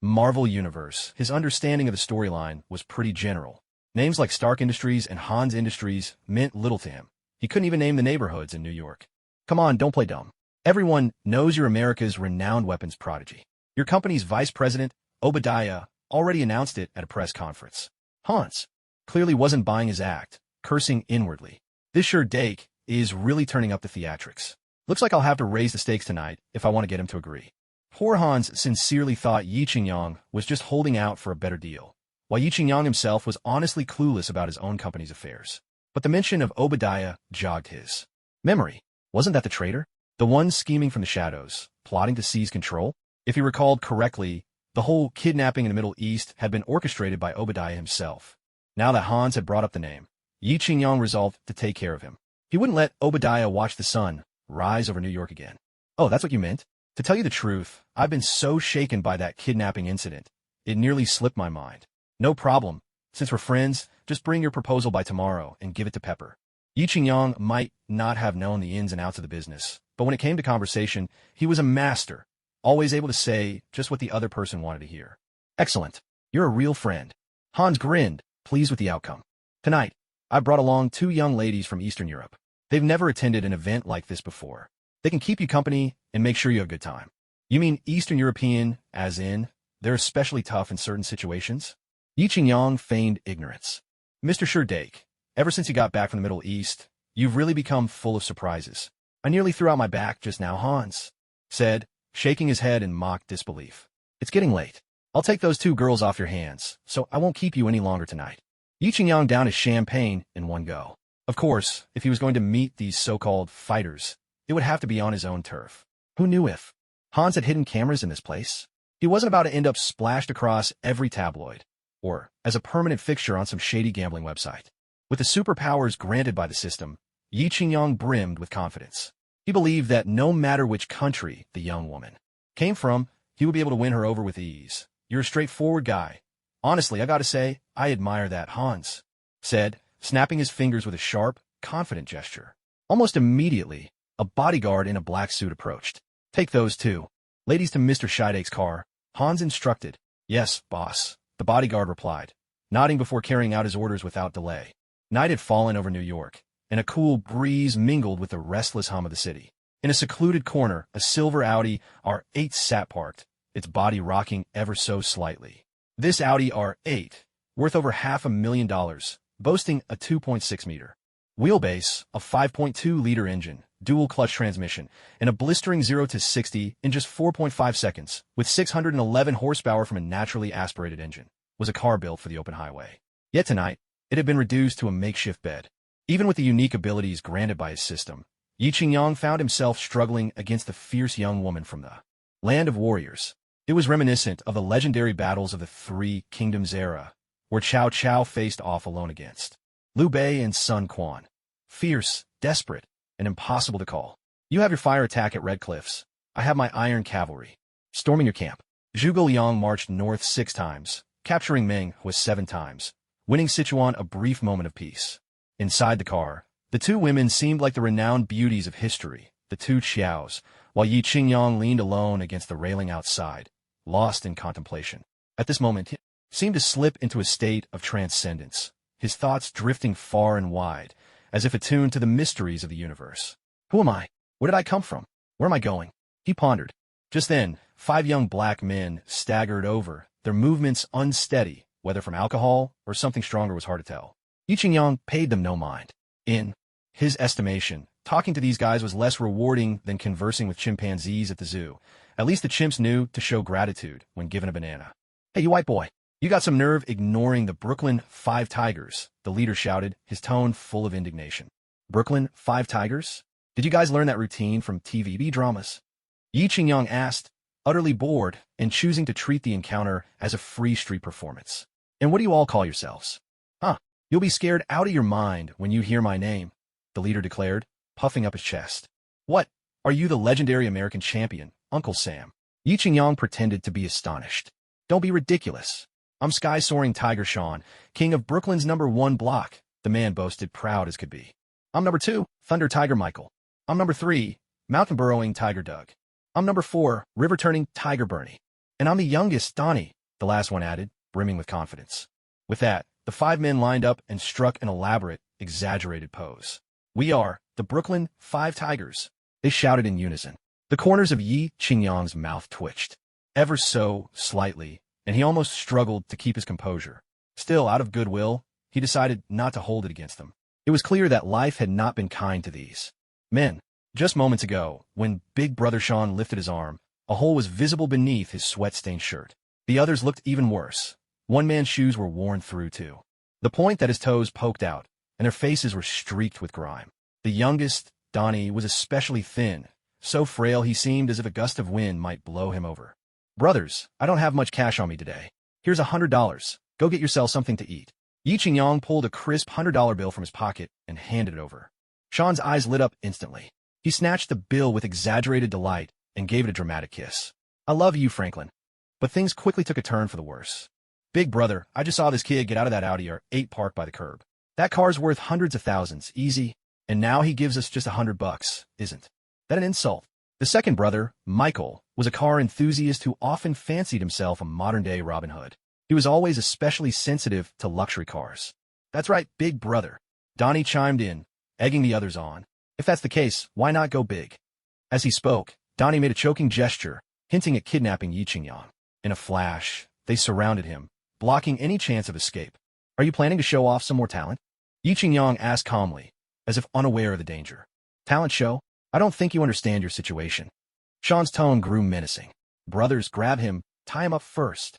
Marvel Universe, his understanding of the storyline was pretty general. Names like Stark Industries and Hans Industries meant little to him. He couldn't even name the neighborhoods in New York. Come on, don't play dumb. Everyone knows you're America's renowned weapons prodigy. Your company's vice president, Obadiah, already announced it at a press conference. Hans clearly wasn't buying his act, cursing inwardly. This Sherdake is really turning up the theatrics. Looks like I'll have to raise the stakes tonight if I want to get him to agree. Poor Hans sincerely thought Yi Qingyang was just holding out for a better deal, while Yi Qingyang himself was honestly clueless about his own company's affairs. But the mention of Obadiah jogged his memory. Wasn't that the traitor? The one scheming from the shadows, plotting to seize control? If he recalled correctly, the whole kidnapping in the Middle East had been orchestrated by Obadiah himself. Now that Hans had brought up the name, Yi Qingyang resolved to take care of him. He wouldn't let Obadiah watch the sun rise over New York again. Oh, that's what you meant? To tell you the truth, I've been so shaken by that kidnapping incident, it nearly slipped my mind. No problem. Since we're friends, just bring your proposal by tomorrow and give it to Pepper. Yi Qingyang might not have known the ins and outs of the business, but when it came to conversation, he was a master, always able to say just what the other person wanted to hear. Excellent. You're a real friend. Hans grinned, pleased with the outcome. Tonight, I brought along 2 young ladies from Eastern Europe. They've never attended an event like this before. They can keep you company and make sure you have a good time. You mean Eastern European, as in, they're especially tough in certain situations? Yi Qingyang feigned ignorance. Mr. Sherdake, ever since you got back from the Middle East, you've really become full of surprises. I nearly threw out my back just now, Hans said, shaking his head in mock disbelief. It's getting late. I'll take those two girls off your hands, so I won't keep you any longer tonight. Yi Qingyang downed his champagne in one go. Of course, if he was going to meet these so-called fighters, it would have to be on his own turf. Who knew if Hans had hidden cameras in this place? He wasn't about to end up splashed across every tabloid, or as a permanent fixture on some shady gambling website. With the superpowers granted by the system, Yi Qingyang brimmed with confidence. He believed that no matter which country the young woman came from, he would be able to win her over with ease. You're a straightforward guy. Honestly, I gotta say, I admire that, Hans said, snapping his fingers with a sharp, confident gesture. Almost immediately, a bodyguard in a black suit approached. Take those two ladies to Mr. Scheidake's car, Hans instructed. Yes, boss, the bodyguard replied, nodding before carrying out his orders without delay. Night had fallen over New York, and a cool breeze mingled with the restless hum of the city. In a secluded corner, a silver Audi R8 sat parked, its body rocking ever so slightly. This Audi R8, worth over $500,000, boasting a 2.6-meter wheelbase, a 5.2-liter engine, dual-clutch transmission, and a blistering 0 to 60 in just 4.5 seconds, with 611 horsepower from a naturally aspirated engine, was a car built for the open highway. Yet tonight, it had been reduced to a makeshift bed. Even with the unique abilities granted by his system, Yi Qingyang found himself struggling against the fierce young woman from the land of warriors. It was reminiscent of the legendary battles of the Three Kingdoms era, where Cao Cao faced off alone against Liu Bei and Sun Quan. Fierce, desperate, and impossible to call. You have your fire attack at Red Cliffs. I have my iron cavalry. Storming your camp. Zhuge Liang marched north 6 times, capturing Manhwa 7 times, winning Sichuan a brief moment of peace. Inside the car, the two women seemed like the renowned beauties of history, the two Qiaos, while Yi Qingyang leaned alone against the railing outside, lost in contemplation. At this moment, he seemed to slip into a state of transcendence, his thoughts drifting far and wide, as if attuned to the mysteries of the universe. Who am I? Where did I come from? Where am I going? He pondered. Just then, 5 young black men staggered over, their movements unsteady, whether from alcohol or something stronger was hard to tell. Yi Qingyang paid them no mind. In his estimation, talking to these guys was less rewarding than conversing with chimpanzees at the zoo. At least the chimps knew to show gratitude when given a banana. Hey, you white boy, you got some nerve ignoring the Brooklyn 5 Tigers, the leader shouted, his tone full of indignation. Brooklyn 5 Tigers? Did you guys learn that routine from TVB dramas? Yi Qingyang asked, utterly bored and choosing to treat the encounter as a free street performance. And what do you all call yourselves? Huh, you'll be scared out of your mind when you hear my name, the leader declared, puffing up his chest. What, are you the legendary American champion, Uncle Sam? Yi Qingyang pretended to be astonished. Don't be ridiculous. I'm sky-soaring Tiger Sean, king of Brooklyn's #1 block, the man boasted, proud as could be. I'm #2, Thunder Tiger Michael. I'm #3, mountain-burrowing Tiger Doug. I'm #4, river-turning Tiger Bernie. And I'm the youngest, Donnie, the last one added, brimming with confidence. With that, the 5 men lined up and struck an elaborate, exaggerated pose. We are the Brooklyn 5 Tigers, they shouted in unison. The corners of Yi Qingyang's mouth twitched, ever so slightly, and he almost struggled to keep his composure. Still, out of goodwill, he decided not to hold it against them. It was clear that life had not been kind to these men. Just moments ago, when Big Brother Sean lifted his arm, a hole was visible beneath his sweat-stained shirt. The others looked even worse. One man's shoes were worn through, too. The point that his toes poked out, and their faces were streaked with grime. The youngest, Donnie, was especially thin, so frail he seemed as if a gust of wind might blow him over. Brothers, I don't have much cash on me today. Here's $100. Go get yourself something to eat. Yi Qingyang pulled a crisp $100 bill from his pocket and handed it over. Sean's eyes lit up instantly. He snatched the bill with exaggerated delight and gave it a dramatic kiss. I love you, Franklin. But things quickly took a turn for the worse. Big brother, I just saw this kid get out of that Audi R8 parked by the curb. That car's worth hundreds of thousands, easy, and now he gives us just $100, isn't that an insult? The second brother, Michael, was a car enthusiast who often fancied himself a modern-day Robin Hood. He was always especially sensitive to luxury cars. That's right, big brother. Donnie chimed in, egging the others on. If that's the case, why not go big? As he spoke, Donnie made a choking gesture, hinting at kidnapping Yi Qingyang. In a flash, they surrounded him, blocking any chance of escape. Are you planning to show off some more talent? Yi Qingyang asked calmly, as if unaware of the danger. Talent show? I don't think you understand your situation. Sean's tone grew menacing. Brothers, grab him, tie him up first.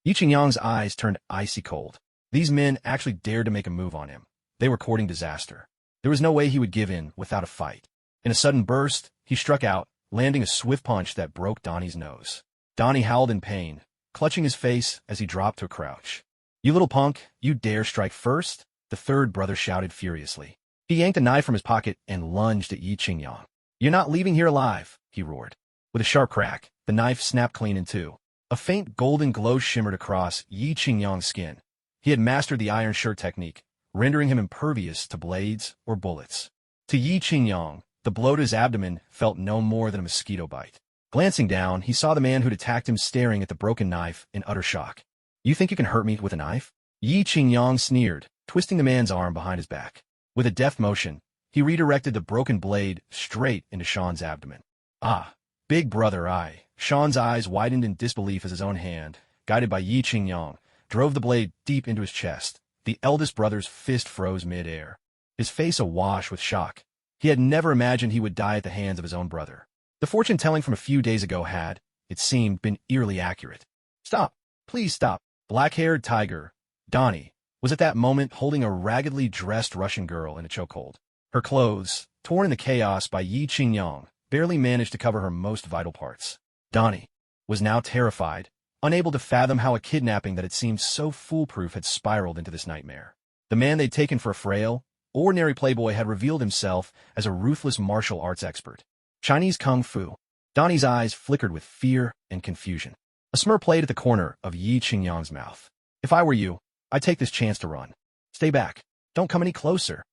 Yi Qingyang's eyes turned icy cold. These men actually dared to make a move on him. They were courting disaster. There was no way he would give in without a fight. In a sudden burst, he struck out, landing a swift punch that broke Donnie's nose. Donnie howled in pain, clutching his face as he dropped to a crouch. You little punk, you dare strike first? The third brother shouted furiously. He yanked a knife from his pocket and lunged at Yi Qingyang. You're not leaving here alive, he roared. With a sharp crack, the knife snapped clean in two. A faint golden glow shimmered across Yi Qingyang's skin. He had mastered the iron shirt technique, rendering him impervious to blades or bullets. To Yi Qingyang, the blow to his abdomen felt no more than a mosquito bite. Glancing down, he saw the man who'd attacked him staring at the broken knife in utter shock. You think you can hurt me with a knife? Yi Qingyang sneered, twisting the man's arm behind his back. With a deft motion, he redirected the broken blade straight into Sean's abdomen. Ah, big brother Sean's eyes widened in disbelief as his own hand, guided by Yi Qingyang, drove the blade deep into his chest. The eldest brother's fist froze mid-air, his face awash with shock. He had never imagined he would die at the hands of his own brother. The fortune-telling from a few days ago had, it seemed, been eerily accurate. Stop! Please stop! Black-haired tiger, Donnie, was at that moment holding a raggedly dressed Russian girl in a chokehold. Her clothes, torn in the chaos by Yi Qingyang, barely managed to cover her most vital parts. Donnie was now terrified, unable to fathom how a kidnapping that had seemed so foolproof had spiraled into this nightmare. The man they'd taken for a frail, ordinary playboy had revealed himself as a ruthless martial arts expert. Chinese Kung Fu. Donnie's eyes flickered with fear and confusion. A smirk played at the corner of Yi Qingyang's mouth. If I were you, I'd take this chance to run. Stay back. Don't come any closer.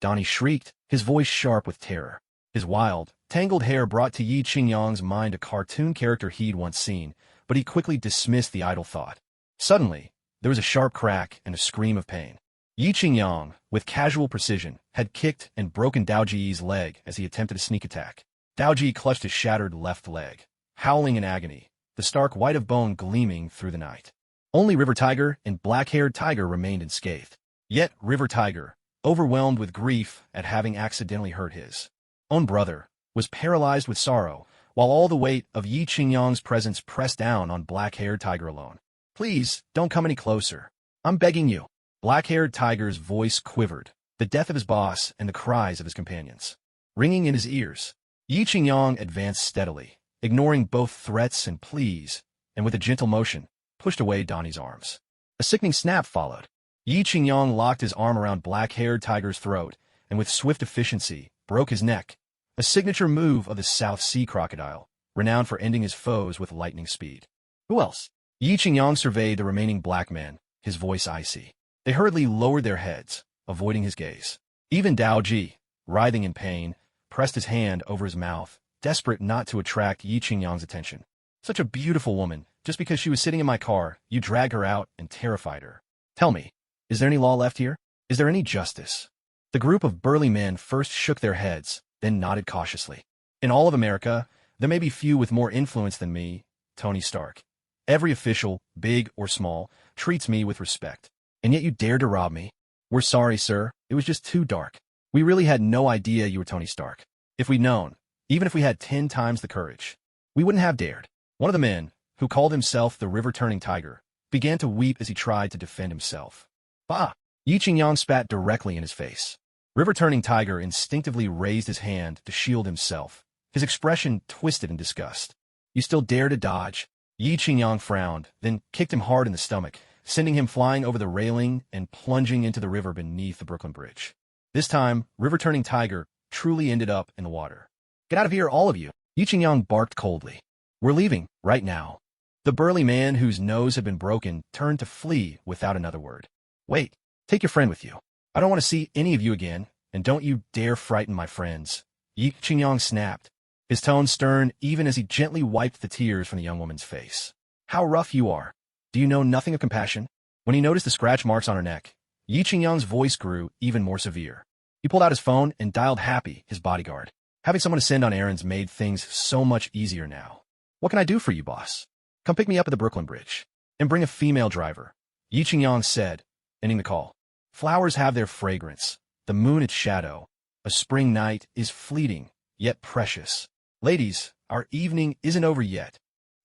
Donnie shrieked, his voice sharp with terror. His wild, tangled hair brought to Yi Qingyang's mind a cartoon character he'd once seen, but he quickly dismissed the idle thought. Suddenly, there was a sharp crack and a scream of pain. Yi Qingyang, with casual precision, had kicked and broken Dao Ji's leg as he attempted a sneak attack. Dao Ji clutched his shattered left leg, howling in agony, the stark white of bone gleaming through the night. Only River Tiger and Black-haired Tiger remained unscathed. Yet River Tiger, overwhelmed with grief at having accidentally hurt his own brother, was paralyzed with sorrow, while all the weight of Yi Qingyang's presence pressed down on Black-haired Tiger alone. Please, don't come any closer. I'm begging you. Black-haired Tiger's voice quivered, the death of his boss and the cries of his companions ringing in his ears. Yi Qingyang advanced steadily, ignoring both threats and pleas, and with a gentle motion, pushed away Donnie's arms. A sickening snap followed. Yi Qingyang locked his arm around Black-haired Tiger's throat, and with swift efficiency, broke his neck, a signature move of the South Sea crocodile, renowned for ending his foes with lightning speed. Who else? Yi Qingyang surveyed the remaining black men, his voice icy. They hurriedly lowered their heads, avoiding his gaze. Even Dao Ji, writhing in pain, pressed his hand over his mouth, desperate not to attract Yi Qingyang's attention. Such a beautiful woman, just because she was sitting in my car, you dragged her out and terrified her. Tell me, is there any law left here? Is there any justice? The group of burly men first shook their heads, then nodded cautiously. In all of America, there may be few with more influence than me, Tony Stark. Every official, big or small, treats me with respect. And yet you dared to rob me. We're sorry, sir. It was just too dark. We really had no idea you were Tony Stark. If we'd known, even if we had 10 times the courage, we wouldn't have dared. One of the men, who called himself the River-turning Tiger, began to weep as he tried to defend himself. Bah! Yi Qingyang spat directly in his face. River-turning Tiger instinctively raised his hand to shield himself, his expression twisted in disgust. You still dare to dodge? Yi Qingyang frowned, then kicked him hard in the stomach, sending him flying over the railing and plunging into the river beneath the Brooklyn Bridge. This time, River-turning Tiger truly ended up in the water. Get out of here, all of you! Yi Qingyang barked coldly. We're leaving, right now. The burly man whose nose had been broken turned to flee without another word. Wait, take your friend with you. I don't want to see any of you again, and don't you dare frighten my friends. Yi Qingyang snapped, his tone stern even as he gently wiped the tears from the young woman's face. How rough you are. Do you know nothing of compassion? When he noticed the scratch marks on her neck, Yi Qingyang's voice grew even more severe. He pulled out his phone and dialed Happy, his bodyguard. Having someone to send on errands made things so much easier now. What can I do for you, boss? Come pick me up at the Brooklyn Bridge. And bring a female driver, Yi Qingyang said, ending the call. Flowers have their fragrance, the moon its shadow. A spring night is fleeting, yet precious. Ladies, our evening isn't over yet.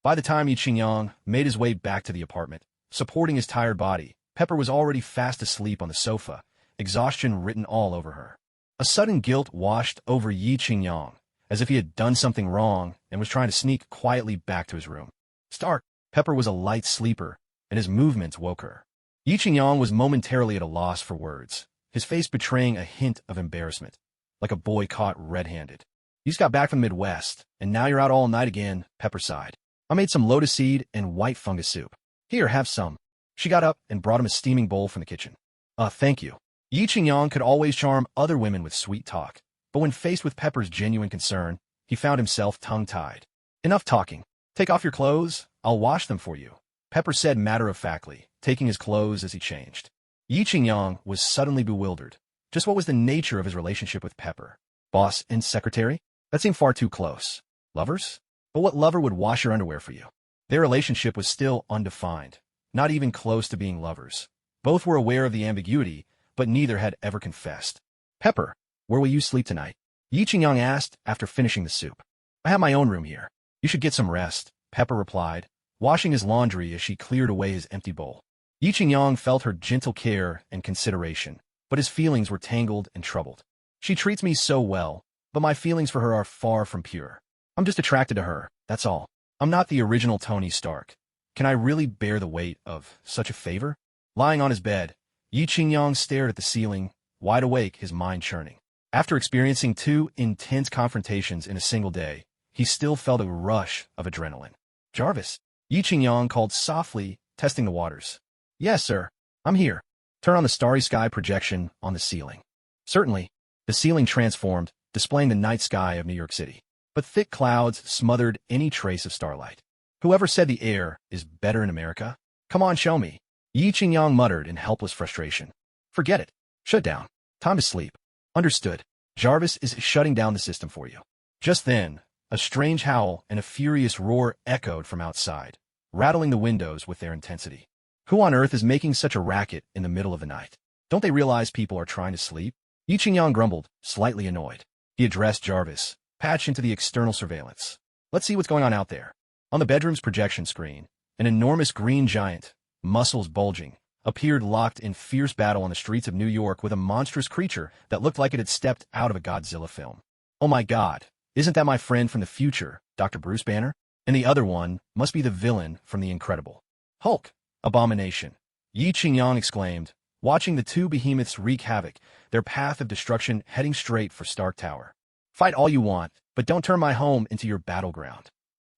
By the time Yi Qingyang made his way back to the apartment, supporting his tired body, Pepper was already fast asleep on the sofa, exhaustion written all over her. A sudden guilt washed over Yi Qingyang, as if he had done something wrong and was trying to sneak quietly back to his room. Stark, Pepper was a light sleeper, and his movements woke her. Yi Qingyang was momentarily at a loss for words, his face betraying a hint of embarrassment, like a boy caught red-handed. You just got back from the Midwest, and now you're out all night again, Pepper sighed. I made some lotus seed and white fungus soup. Here, have some. She got up and brought him a steaming bowl from the kitchen. Thank you. Yi Qingyang could always charm other women with sweet talk, but when faced with Pepper's genuine concern, he found himself tongue-tied. Enough talking. Take off your clothes. I'll wash them for you, Pepper said matter-of-factly, taking his clothes as he changed. Yi Qingyang was suddenly bewildered. Just what was the nature of his relationship with Pepper? Boss and secretary? That seemed far too close. Lovers? But what lover would wash your underwear for you? Their relationship was still undefined, not even close to being lovers. Both were aware of the ambiguity, but neither had ever confessed. Pepper, where will you sleep tonight? Yi Qingyang asked after finishing the soup. I have my own room here. You should get some rest, Pepper replied, washing his laundry as she cleared away his empty bowl. Yi Qingyang felt her gentle care and consideration, but his feelings were tangled and troubled. She treats me so well, but my feelings for her are far from pure. I'm just attracted to her, that's all. I'm not the original Tony Stark. Can I really bear the weight of such a favor? Lying on his bed, Yi Qingyang stared at the ceiling, wide awake, his mind churning. After experiencing 2 intense confrontations in a single day, he still felt a rush of adrenaline. Jarvis, Yi Qingyang called softly, testing the waters. Yes, sir. I'm here. Turn on the starry sky projection on the ceiling. Certainly. The ceiling transformed, displaying the night sky of New York City. But thick clouds smothered any trace of starlight. Whoever said the air is better in America? Come on, show me. Yi Qingyang muttered in helpless frustration. Forget it. Shut down. Time to sleep. Understood. Jarvis is shutting down the system for you. Just then, a strange howl and a furious roar echoed from outside, rattling the windows with their intensity. Who on earth is making such a racket in the middle of the night? Don't they realize people are trying to sleep? Yi Qingyang grumbled, slightly annoyed. He addressed Jarvis. Patch into the external surveillance. Let's see what's going on out there. On the bedroom's projection screen, an enormous green giant, muscles bulging, appeared locked in fierce battle on the streets of New York with a monstrous creature that looked like it had stepped out of a Godzilla film. Oh my God, isn't that my friend from the future, Dr. Bruce Banner? And the other one must be the villain from The Incredible Hulk. Abomination, Yi Qingyang exclaimed, watching the 2 behemoths wreak havoc, their path of destruction heading straight for Stark Tower. Fight all you want, but don't turn my home into your battleground.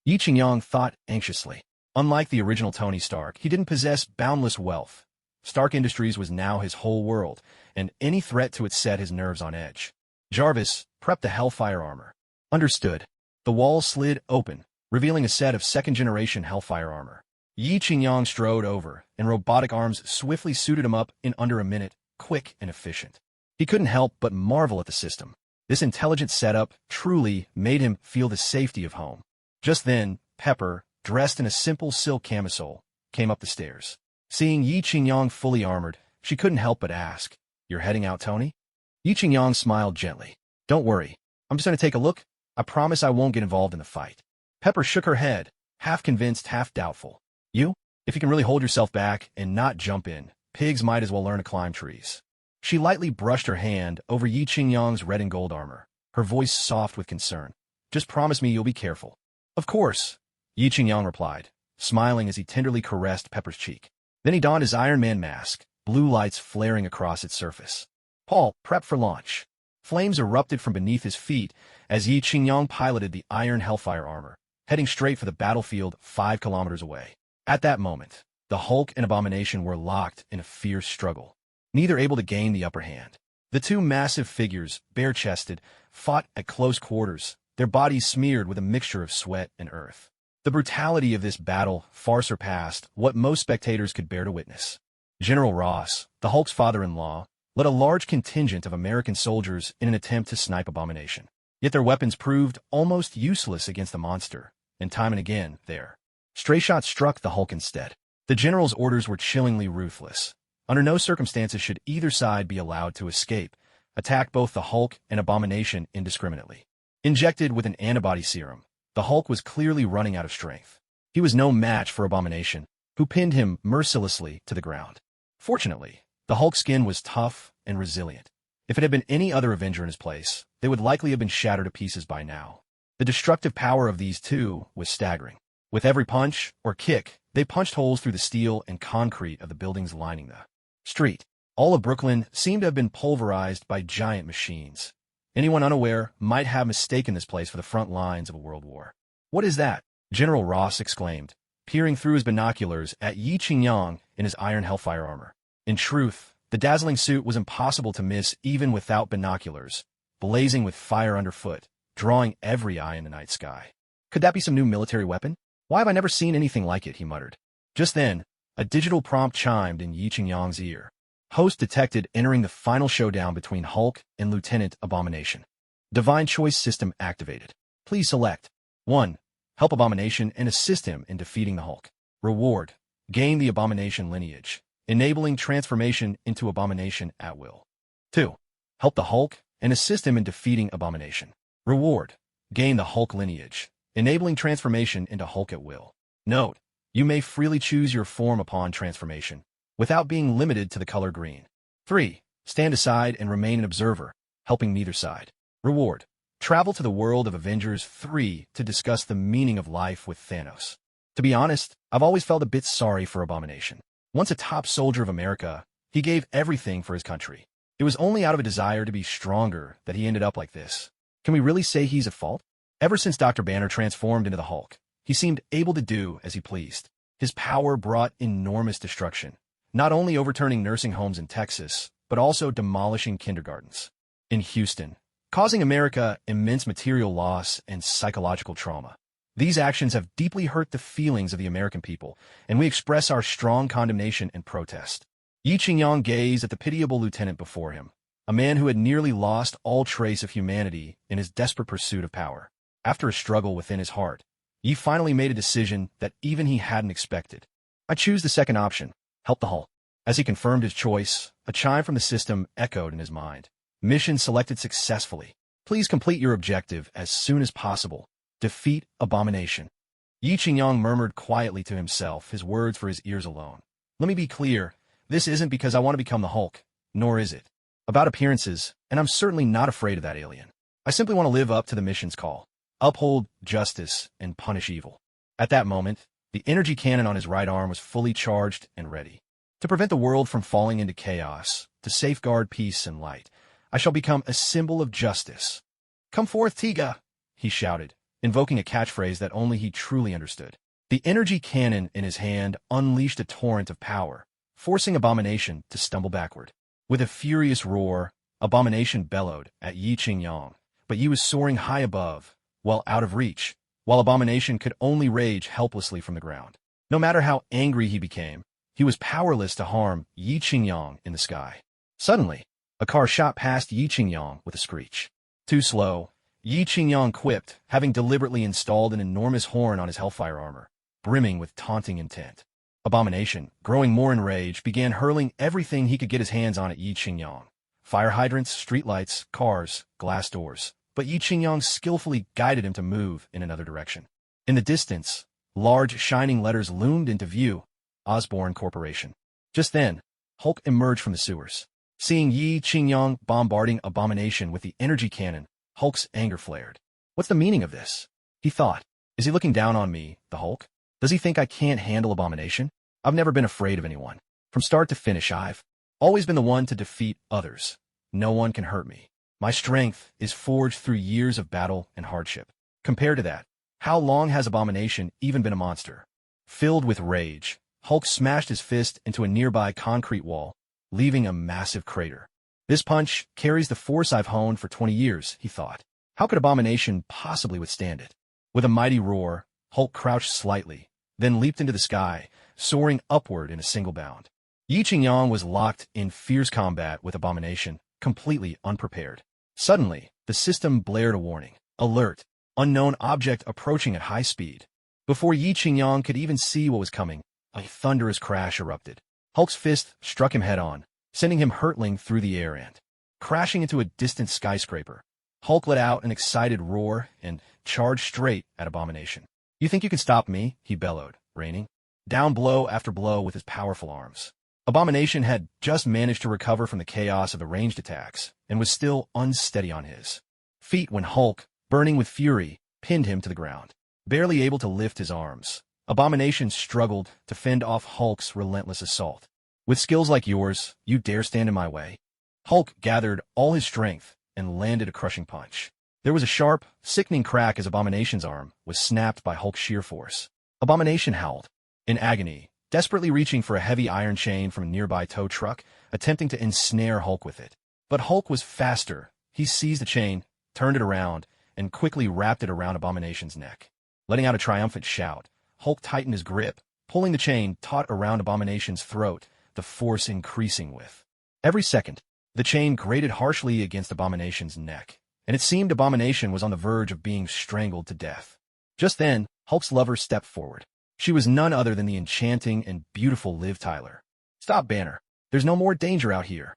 Yi Qingyang thought anxiously. Unlike the original Tony Stark, he didn't possess boundless wealth. Stark Industries was now his whole world, and any threat to it set his nerves on edge. Jarvis, prep the Hellfire armor. Understood. The wall slid open, revealing a set of second-generation Hellfire armor. Yi Qingyang strode over, and robotic arms swiftly suited him up in under a minute, quick and efficient. He couldn't help but marvel at the system. This intelligent setup truly made him feel the safety of home. Just then, Pepper, dressed in a simple silk camisole, came up the stairs. Seeing Yi Qingyang fully armored, she couldn't help but ask, "You're heading out, Tony?" Yi Qingyang smiled gently. "Don't worry. I'm just going to take a look. I promise I won't get involved in the fight." Pepper shook her head, half convinced, half doubtful. "You? If you can really hold yourself back and not jump in, pigs might as well learn to climb trees." She lightly brushed her hand over Yi Qingyang's red and gold armor, her voice soft with concern. "Just promise me you'll be careful." "Of course," Yi Qingyang replied, smiling as he tenderly caressed Pepper's cheek. Then he donned his Iron Man mask, blue lights flaring across its surface. Paul, prep for launch. Flames erupted from beneath his feet as Yi Qingyang piloted the Iron Hellfire armor, heading straight for the battlefield 5 kilometers away. At that moment, the Hulk and Abomination were locked in a fierce struggle, neither able to gain the upper hand. The 2 massive figures, bare-chested, fought at close quarters, their bodies smeared with a mixture of sweat and earth. The brutality of this battle far surpassed what most spectators could bear to witness. General Ross, the Hulk's father-in-law, led a large contingent of American soldiers in an attempt to snipe Abomination. Yet their weapons proved almost useless against the monster, and time and again, their stray shots struck the Hulk instead. The general's orders were chillingly ruthless. Under no circumstances should either side be allowed to escape. Attack both the Hulk and Abomination indiscriminately. Injected with an antibody serum, the Hulk was clearly running out of strength. He was no match for Abomination, who pinned him mercilessly to the ground. Fortunately, the Hulk's skin was tough and resilient. If it had been any other Avenger in his place, they would likely have been shattered to pieces by now. The destructive power of these two was staggering. With every punch or kick, they punched holes through the steel and concrete of the buildings lining the street. All of Brooklyn seemed to have been pulverized by giant machines. Anyone unaware might have mistaken this place for the front lines of a world war. "What is that?" General Ross exclaimed, peering through his binoculars at Yi Qingyang in his iron hellfire armor. In truth, the dazzling suit was impossible to miss even without binoculars, blazing with fire underfoot, drawing every eye in the night sky. "Could that be some new military weapon? Why have I never seen anything like it?" he muttered. Just then, a digital prompt chimed in Yi Qingyang's ear. Host detected entering the final showdown between Hulk and Lieutenant Abomination. Divine Choice System activated. Please select 1. Help Abomination and assist him in defeating the Hulk. Reward. Gain the Abomination lineage, enabling transformation into Abomination at will. 2. Help the Hulk and assist him in defeating Abomination. Reward. Gain the Hulk lineage, enabling transformation into Hulk at will. Note: you may freely choose your form upon transformation, without being limited to the color green. 3. Stand aside and remain an observer, helping neither side. Reward. Travel to the world of Avengers 3 to discuss the meaning of life with Thanos. To be honest, I've always felt a bit sorry for Abomination. Once a top soldier of America, he gave everything for his country. It was only out of a desire to be stronger that he ended up like this. Can we really say he's at fault? Ever since Dr. Banner transformed into the Hulk, he seemed able to do as he pleased. His power brought enormous destruction, not only overturning nursing homes in Texas, but also demolishing kindergartens in Houston, causing America immense material loss and psychological trauma. These actions have deeply hurt the feelings of the American people, and we express our strong condemnation and protest. Yi Qingyang gazed at the pitiable lieutenant before him, a man who had nearly lost all trace of humanity in his desperate pursuit of power. After a struggle within his heart, Yi finally made a decision that even he hadn't expected. "I choose the second option. Help the Hulk." As he confirmed his choice, a chime from the system echoed in his mind. Mission selected successfully. Please complete your objective as soon as possible. Defeat Abomination. Yi Qingyang murmured quietly to himself, his words for his ears alone. Let me be clear, this isn't because I want to become the Hulk, nor is it about appearances, and I'm certainly not afraid of that alien. I simply want to live up to the mission's call. Uphold justice and punish evil. At that moment, the energy cannon on his right arm was fully charged and ready. To prevent the world from falling into chaos, to safeguard peace and light, I shall become a symbol of justice. Come forth, Tiga, he shouted, invoking a catchphrase that only he truly understood. The energy cannon in his hand unleashed a torrent of power, forcing Abomination to stumble backward. With a furious roar, Abomination bellowed at Yi Qingyang, but Yi was soaring high above, well out of reach, while Abomination could only rage helplessly from the ground. No matter how angry he became, he was powerless to harm Yi Qingyang in the sky. Suddenly, a car shot past Yi Qingyang with a screech. Too slow, Yi Qingyang quipped, having deliberately installed an enormous horn on his hellfire armor, brimming with taunting intent. Abomination, growing more enraged, began hurling everything he could get his hands on at Yi Qingyang. Fire hydrants, streetlights, cars, glass doors. But Yi Qingyang skillfully guided him to move in another direction. In the distance, large shining letters loomed into view. Osborne Corporation. Just then, Hulk emerged from the sewers. Seeing Yi Qingyang bombarding Abomination with the energy cannon, Hulk's anger flared. What's the meaning of this? He thought. Is he looking down on me, the Hulk? Does he think I can't handle Abomination? I've never been afraid of anyone. From start to finish, I've always been the one to defeat others. No one can hurt me. My strength is forged through years of battle and hardship. Compared to that, how long has Abomination even been a monster? Filled with rage, Hulk smashed his fist into a nearby concrete wall, leaving a massive crater. This punch carries the force I've honed for 20 years, he thought. How could Abomination possibly withstand it? With a mighty roar, Hulk crouched slightly, then leaped into the sky, soaring upward in a single bound. Yi Qingyang was locked in fierce combat with Abomination, completely unprepared. Suddenly, the system blared a warning. Alert! Unknown object approaching at high speed. Before Yi Qingyang could even see what was coming, a thunderous crash erupted. Hulk's fist struck him head-on, sending him hurtling through the air and crashing into a distant skyscraper. Hulk let out an excited roar and charged straight at Abomination. "You think you can stop me?" he bellowed, raining down blow after blow with his powerful arms. Abomination had just managed to recover from the chaos of the ranged attacks and was still unsteady on his feet when Hulk, burning with fury, pinned him to the ground. Barely able to lift his arms, Abomination struggled to fend off Hulk's relentless assault. "With skills like yours, you dare stand in my way?" Hulk gathered all his strength and landed a crushing punch. There was a sharp, sickening crack as Abomination's arm was snapped by Hulk's sheer force. Abomination howled in agony, desperately reaching for a heavy iron chain from a nearby tow truck, attempting to ensnare Hulk with it. But Hulk was faster. He seized the chain, turned it around, and quickly wrapped it around Abomination's neck. Letting out a triumphant shout, Hulk tightened his grip, pulling the chain taut around Abomination's throat, the force increasing with every second. The chain grated harshly against Abomination's neck, and it seemed Abomination was on the verge of being strangled to death. Just then, Hulk's lover stepped forward. She was none other than the enchanting and beautiful Liv Tyler. "Stop, Banner. There's no more danger out here,"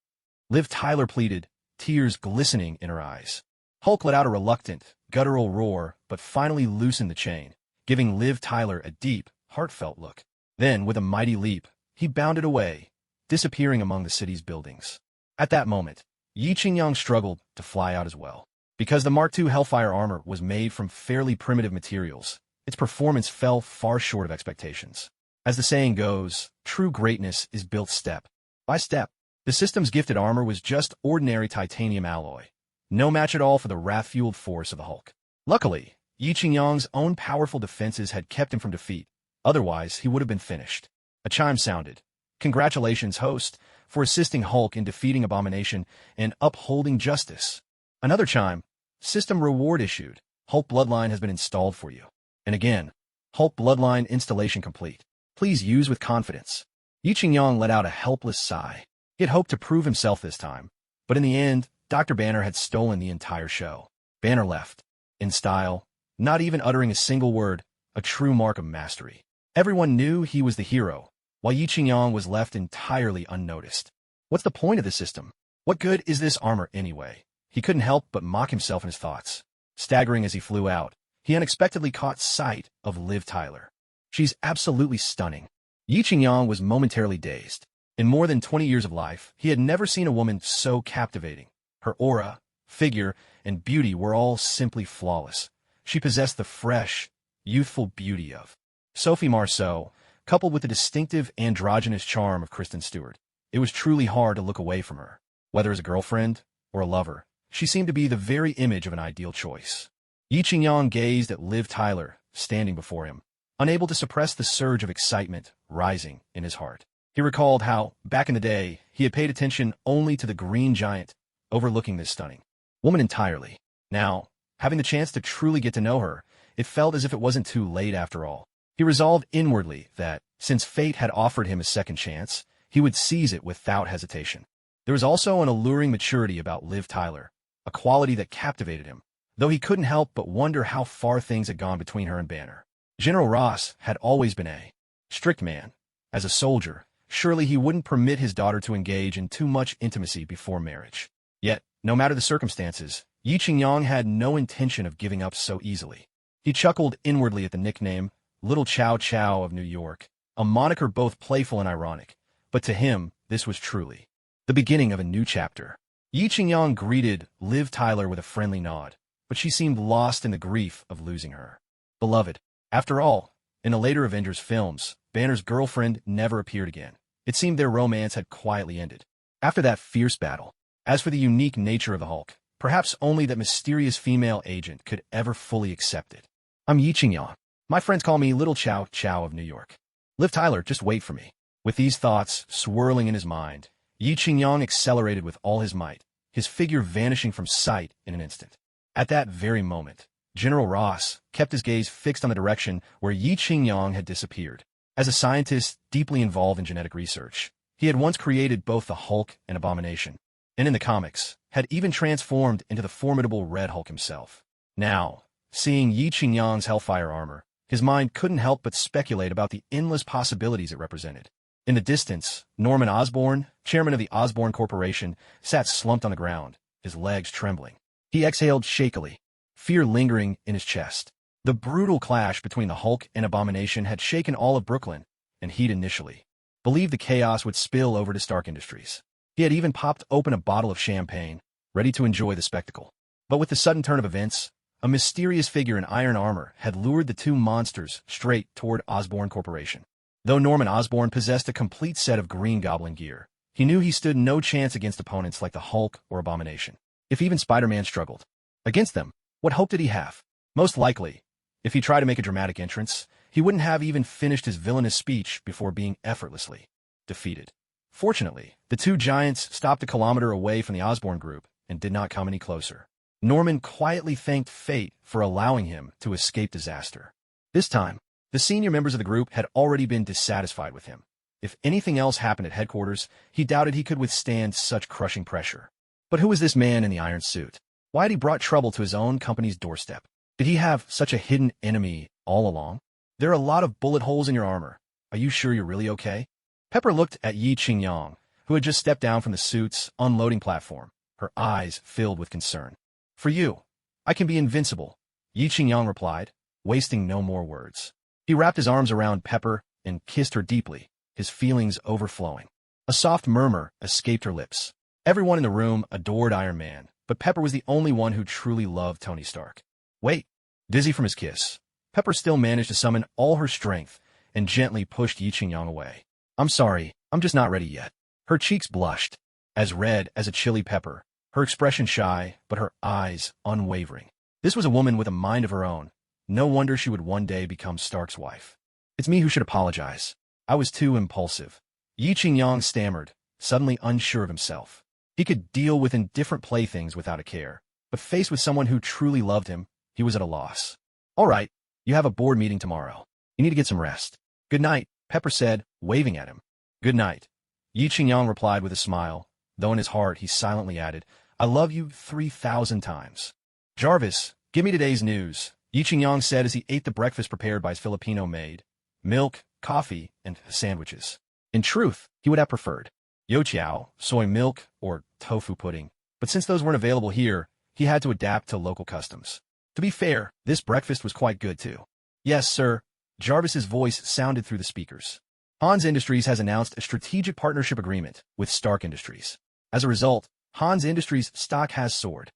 Liv Tyler pleaded, tears glistening in her eyes. Hulk let out a reluctant, guttural roar, but finally loosened the chain, giving Liv Tyler a deep, heartfelt look. Then, with a mighty leap, he bounded away, disappearing among the city's buildings. At that moment, Yi Qingyang struggled to fly out as well. Because the Mark II Hellfire armor was made from fairly primitive materials, its performance fell far short of expectations. As the saying goes, true greatness is built step by step. The system's gifted armor was just ordinary titanium alloy, no match at all for the wrath-fueled force of the Hulk. Luckily, Yi Qingyang's own powerful defenses had kept him from defeat, otherwise he would have been finished. A chime sounded. "Congratulations, host, for assisting Hulk in defeating Abomination and upholding justice." Another chime. "System reward issued. Hulk Bloodline has been installed for you." And again, "Hulk Bloodline installation complete. Please use with confidence." Yi Qingyang let out a helpless sigh. He had hoped to prove himself this time, but in the end, Dr. Banner had stolen the entire show. Banner left, in style, not even uttering a single word, a true mark of mastery. Everyone knew he was the hero, while Yi Qingyang was left entirely unnoticed. What's the point of the system? What good is this armor anyway? He couldn't help but mock himself in his thoughts. Staggering as he flew out, he unexpectedly caught sight of Liv Tyler. "She's absolutely stunning." Yi Qingyang was momentarily dazed. In more than 20 years of life, he had never seen a woman so captivating. Her aura, figure, and beauty were all simply flawless. She possessed the fresh, youthful beauty of Sophie Marceau, coupled with the distinctive androgynous charm of Kristen Stewart. It was truly hard to look away from her. Whether as a girlfriend or a lover, she seemed to be the very image of an ideal choice. Yi Qingyang gazed at Liv Tyler, standing before him, unable to suppress the surge of excitement rising in his heart. He recalled how, back in the day, he had paid attention only to the green giant, overlooking this stunning woman entirely. Now, having the chance to truly get to know her, it felt as if it wasn't too late after all. He resolved inwardly that, since fate had offered him a second chance, he would seize it without hesitation. There was also an alluring maturity about Liv Tyler, a quality that captivated him, though he couldn't help but wonder how far things had gone between her and Banner. General Ross had always been a strict man. As a soldier, surely he wouldn't permit his daughter to engage in too much intimacy before marriage. Yet, no matter the circumstances, Yi Qingyang had no intention of giving up so easily. He chuckled inwardly at the nickname, Little Chow Chow of New York, a moniker both playful and ironic, but to him, this was truly the beginning of a new chapter. Yi Qingyang greeted Liv Tyler with a friendly nod, but she seemed lost in the grief of losing her beloved. After all, in the later Avengers films, Banner's girlfriend never appeared again. It seemed their romance had quietly ended after that fierce battle. As for the unique nature of the Hulk, perhaps only that mysterious female agent could ever fully accept it. "I'm Yi Qingyang. My friends call me Little Chow Chow of New York. Liv Tyler, just wait for me." With these thoughts swirling in his mind, Yi Qingyang accelerated with all his might, his figure vanishing from sight in an instant. At that very moment, General Ross kept his gaze fixed on the direction where Yi Qingyang had disappeared. As a scientist deeply involved in genetic research, He had once created both the Hulk and Abomination, and in the comics, had even transformed into the formidable Red Hulk himself. Now, seeing Yi Qingyang's Hellfire armor, his mind couldn't help but speculate about the endless possibilities it represented. In the distance, Norman Osborn, chairman of the Osborn Corporation, sat slumped on the ground, his legs trembling. He exhaled shakily, fear lingering in his chest. The brutal clash between the Hulk and Abomination had shaken all of Brooklyn, and he'd initially believed the chaos would spill over to Stark Industries. He had even popped open a bottle of champagne, ready to enjoy the spectacle. But with the sudden turn of events, a mysterious figure in iron armor had lured the two monsters straight toward Osborn Corporation. Though Norman Osborn possessed a complete set of Green Goblin gear, he knew he stood no chance against opponents like the Hulk or Abomination. If even Spider-Man struggled against them, what hope did he have? Most likely, if he tried to make a dramatic entrance, he wouldn't have even finished his villainous speech before being effortlessly defeated. Fortunately, the two giants stopped a kilometer away from the Osborn group and did not come any closer. Norman quietly thanked fate for allowing him to escape disaster. This time, the senior members of the group had already been dissatisfied with him. If anything else happened at headquarters, he doubted he could withstand such crushing pressure. But who was this man in the iron suit? Why had he brought trouble to his own company's doorstep? Did he have such a hidden enemy all along? There are a lot of bullet holes in your armor. Are you sure you're really okay? Pepper looked at Yi Qingyang, who had just stepped down from the suit's unloading platform, her eyes filled with concern. For you, I can be invincible, Yi Qingyang replied, wasting no more words. He wrapped his arms around Pepper and kissed her deeply, his feelings overflowing. A soft murmur escaped her lips. Everyone in the room adored Iron Man, but Pepper was the only one who truly loved Tony Stark. Wait. Dizzy from his kiss, Pepper still managed to summon all her strength and gently pushed Yi Qingyang away. I'm sorry, I'm just not ready yet. Her cheeks blushed, as red as a chili pepper, her expression shy, but her eyes unwavering. This was a woman with a mind of her own. No wonder she would one day become Stark's wife. It's me who should apologize. I was too impulsive. Yi Qingyang stammered, suddenly unsure of himself. He could deal with indifferent playthings without a care, but faced with someone who truly loved him, he was at a loss. All right, you have a board meeting tomorrow. You need to get some rest. Good night, Pepper said, waving at him. Good night. Yi Qingyang replied with a smile, though in his heart he silently added, I love you 3,000 times. Jarvis, give me today's news, Yi Qingyang said as he ate the breakfast prepared by his Filipino maid. Milk, coffee, and sandwiches. In truth, he would have preferred youtiao, soy milk, or tofu pudding, but since those weren't available here, he had to adapt to local customs. To be fair, this breakfast was quite good too. Yes, sir. Jarvis's voice sounded through the speakers. Hans Industries has announced a strategic partnership agreement with Stark Industries. As a result, Hans Industries' stock has soared.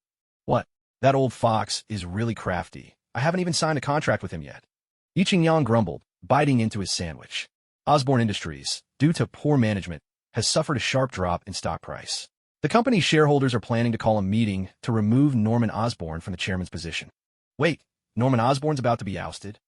What? That old fox is really crafty. I haven't even signed a contract with him yet. Yi Qingyang grumbled, biting into his sandwich. Osborn Industries, due to poor management, has suffered a sharp drop in stock price. The company's shareholders are planning to call a meeting to remove Norman Osborn from the chairman's position. Wait, Norman Osborn's about to be ousted?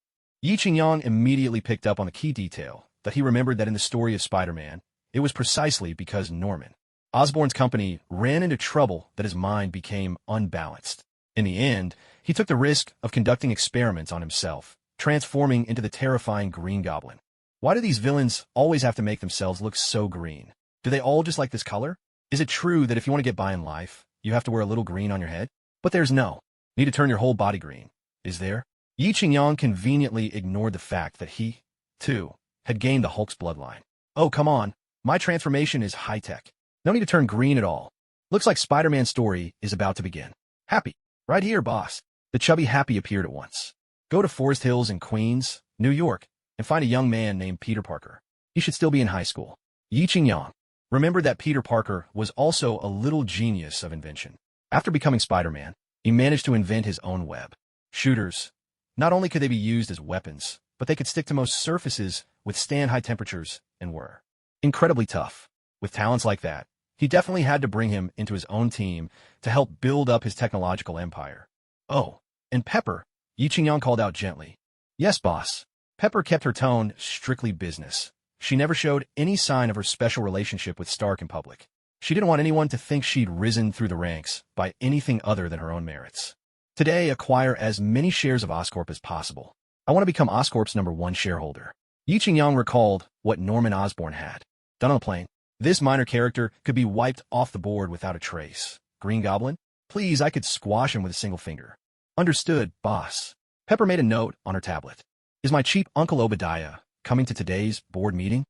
Yi Qingyang immediately picked up on the key detail that he remembered that in the story of Spider-Man, it was precisely because Norman Osborn's company ran into trouble that his mind became unbalanced. In the end, he took the risk of conducting experiments on himself, transforming into the terrifying Green Goblin. Why do these villains always have to make themselves look so green? Do they all just like this color? Is it true that if you want to get by in life, you have to wear a little green on your head? But there's no need to turn your whole body green, is there? Yi Qingyang conveniently ignored the fact that he, too, had gained the Hulk's bloodline. Oh, come on. My transformation is high-tech. No need to turn green at all. Looks like Spider-Man's story is about to begin. Happy. Right here, boss. The chubby Happy appeared at once. Go to Forest Hills in Queens, New York, and find a young man named Peter Parker. He should still be in high school. Yi Qingyang remembered that Peter Parker was also a little genius of invention. After becoming Spider-Man, he managed to invent his own web. Shooters. Not only could they be used as weapons, but they could stick to most surfaces, withstand high temperatures, and were incredibly tough. With talents like that, he definitely had to bring him into his own team to help build up his technological empire. Oh, and Pepper, Yi Qingyang called out gently. Yes, boss. Pepper kept her tone strictly business. She never showed any sign of her special relationship with Stark in public. She didn't want anyone to think she'd risen through the ranks by anything other than her own merits. Today, acquire as many shares of Oscorp as possible. I want to become Oscorp's #1 shareholder. Yi Qingyang recalled what Norman Osborn had done on the plane. This minor character could be wiped off the board without a trace. Green Goblin? Please, I could squash him with a single finger. Understood, boss. Pepper made a note on her tablet. Is my cheap Uncle Obadiah coming to today's board meeting?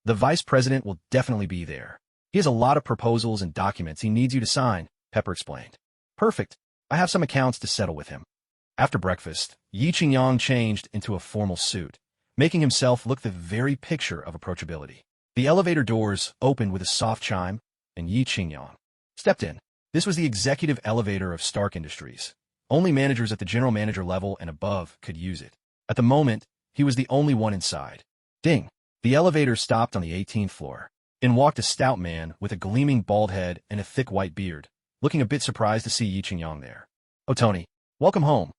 The vice president will definitely be there. He has a lot of proposals and documents he needs you to sign, Pepper explained. Perfect. I have some accounts to settle with him. After breakfast, Yi Qingyang changed into a formal suit, making himself look the very picture of approachability. The elevator doors opened with a soft chime, and Yi Qingyang stepped in. This was the executive elevator of Stark Industries. Only managers at the general manager level and above could use it. At the moment, he was the only one inside. Ding! The elevator stopped on the 18th floor. In walked a stout man with a gleaming bald head and a thick white beard, looking a bit surprised to see Yi Qingyang there. Oh, Tony, welcome home.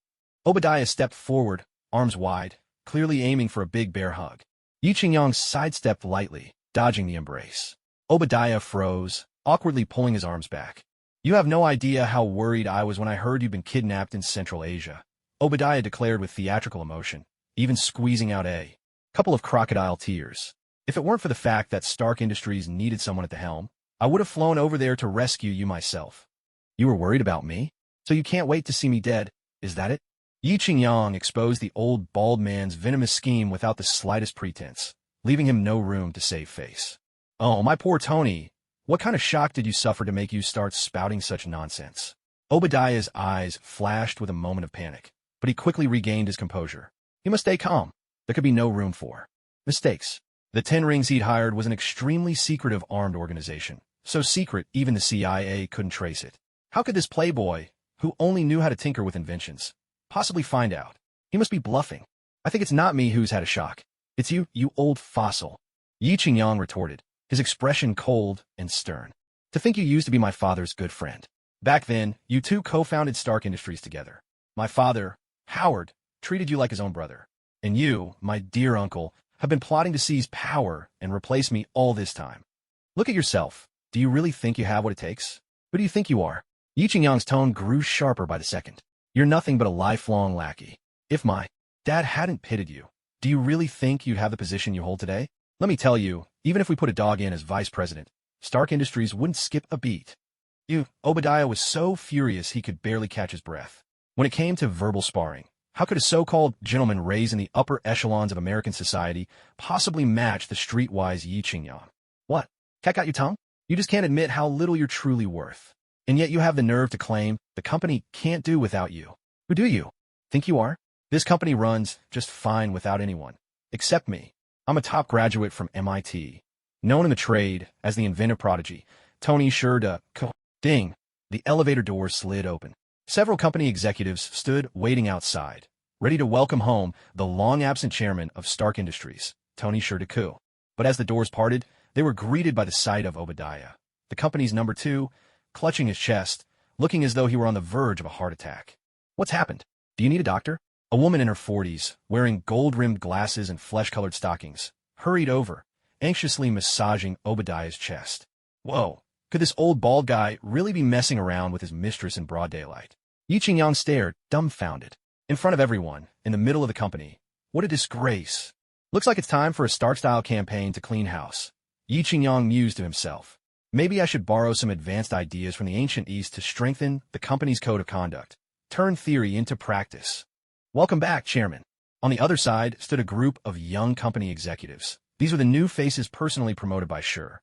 Obadiah stepped forward, arms wide, clearly aiming for a big bear hug. Yi Qingyang sidestepped lightly, dodging the embrace. Obadiah froze, awkwardly pulling his arms back. You have no idea how worried I was when I heard you'd been kidnapped in Central Asia, Obadiah declared with theatrical emotion, even squeezing out a couple of crocodile tears. If it weren't for the fact that Stark Industries needed someone at the helm, I would have flown over there to rescue you myself. You were worried about me? So you can't wait to see me dead, is that it? Yi Qingyang exposed the old bald man's venomous scheme without the slightest pretense, leaving him no room to save face. Oh, my poor Tony, what kind of shock did you suffer to make you start spouting such nonsense? Obadiah's eyes flashed with a moment of panic, but he quickly regained his composure. He must stay calm. There could be no room for mistakes. The 10 Rings he'd hired was an extremely secretive armed organization, so secret even the CIA couldn't trace it. How could this playboy, who only knew how to tinker with inventions, possibly find out? He must be bluffing. I think it's not me who's had a shock. It's you, you old fossil. Yi Qingyang retorted, his expression cold and stern. To think you used to be my father's good friend. Back then, you two co-founded Stark Industries together. My father, Howard, treated you like his own brother. And you, my dear uncle, have been plotting to seize power and replace me all this time. Look at yourself. Do you really think you have what it takes? Who do you think you are? Yi Qingyang's tone grew sharper by the second. You're nothing but a lifelong lackey. If my dad hadn't pitted you, do you really think you'd have the position you hold today? Let me tell you, even if we put a dog in as vice president, Stark Industries wouldn't skip a beat. Obadiah was so furious he could barely catch his breath. When it came to verbal sparring, how could a so-called gentleman raised in the upper echelons of American society possibly match the streetwise Yi Qingyang? What? Cat got your tongue? You just can't admit how little you're truly worth. And yet you have the nerve to claim the company can't do without you. Who do you think you are? This company runs just fine without anyone, except me. I'm a top graduate from MIT, known in the trade as the inventive prodigy. Tony sure to ding. The elevator doors slid open. Several company executives stood waiting outside, ready to welcome home the long-absent chairman of Stark Industries, Tony Sure. But as the doors parted, they were greeted by the sight of Obadiah, the company's number 2, clutching his chest, looking as though he were on the verge of a heart attack. What's happened? Do you need a doctor? A woman in her 40s, wearing gold-rimmed glasses and flesh-colored stockings, hurried over, anxiously massaging Obadiah's chest. Whoa, could this old bald guy really be messing around with his mistress in broad daylight? Yi Qingyang stared, dumbfounded. In front of everyone, in the middle of the company. What a disgrace. Looks like it's time for a Stark-style campaign to clean house. Yi Qingyang mused to himself. Maybe I should borrow some advanced ideas from the ancient East to strengthen the company's code of conduct. Turn theory into practice. Welcome back, Chairman. On the other side stood a group of young company executives. These were the new faces personally promoted by Sure.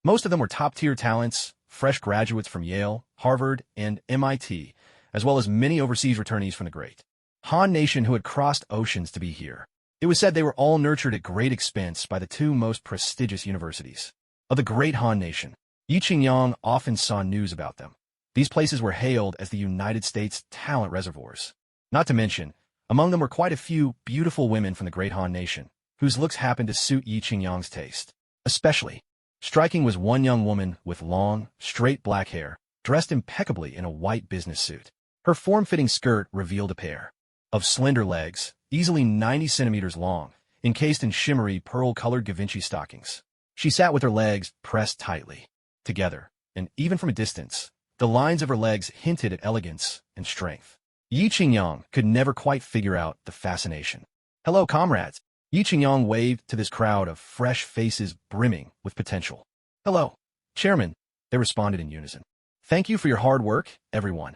Most of them were top-tier talents, fresh graduates from Yale, Harvard, and MIT, as well as many overseas returnees from the great Han Nation who had crossed oceans to be here. It was said they were all nurtured at great expense by the 2 most prestigious universities of the great Han Nation. Yi Qingyang often saw news about them. These places were hailed as the United States talent reservoirs. Not to mention, among them were quite a few beautiful women from the great Han Nation, whose looks happened to suit Yi Qingyang's taste. Especially striking was one young woman with long, straight black hair, dressed impeccably in a white business suit. Her form-fitting skirt revealed a pair of slender legs, easily 90 centimeters long, encased in shimmery pearl-colored Givenchy stockings. She sat with her legs pressed tightly together, and even from a distance, the lines of her legs hinted at elegance and strength. Yi Qingyang could never quite figure out the fascination. Hello, comrades. Yi Qingyang waved to this crowd of fresh faces brimming with potential. Hello, Chairman, they responded in unison. Thank you for your hard work, everyone.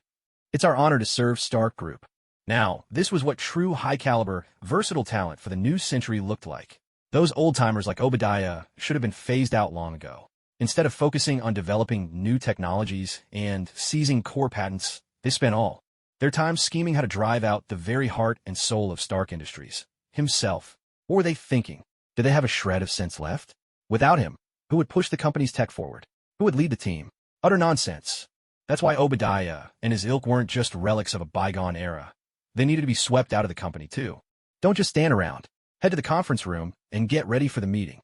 It's our honor to serve Stark Group. Now, this was what true high-caliber, versatile talent for the new century looked like. Those old-timers like Obadiah should have been phased out long ago. Instead of focusing on developing new technologies and seizing core patents, they spent all their time scheming how to drive out the very heart and soul of Stark Industries, himself. What were they thinking? Did they have a shred of sense left? Without him, who would push the company's tech forward? Who would lead the team? Utter nonsense. That's why Obadiah and his ilk weren't just relics of a bygone era. They needed to be swept out of the company, too. Don't just stand around. Head to the conference room and get ready for the meeting.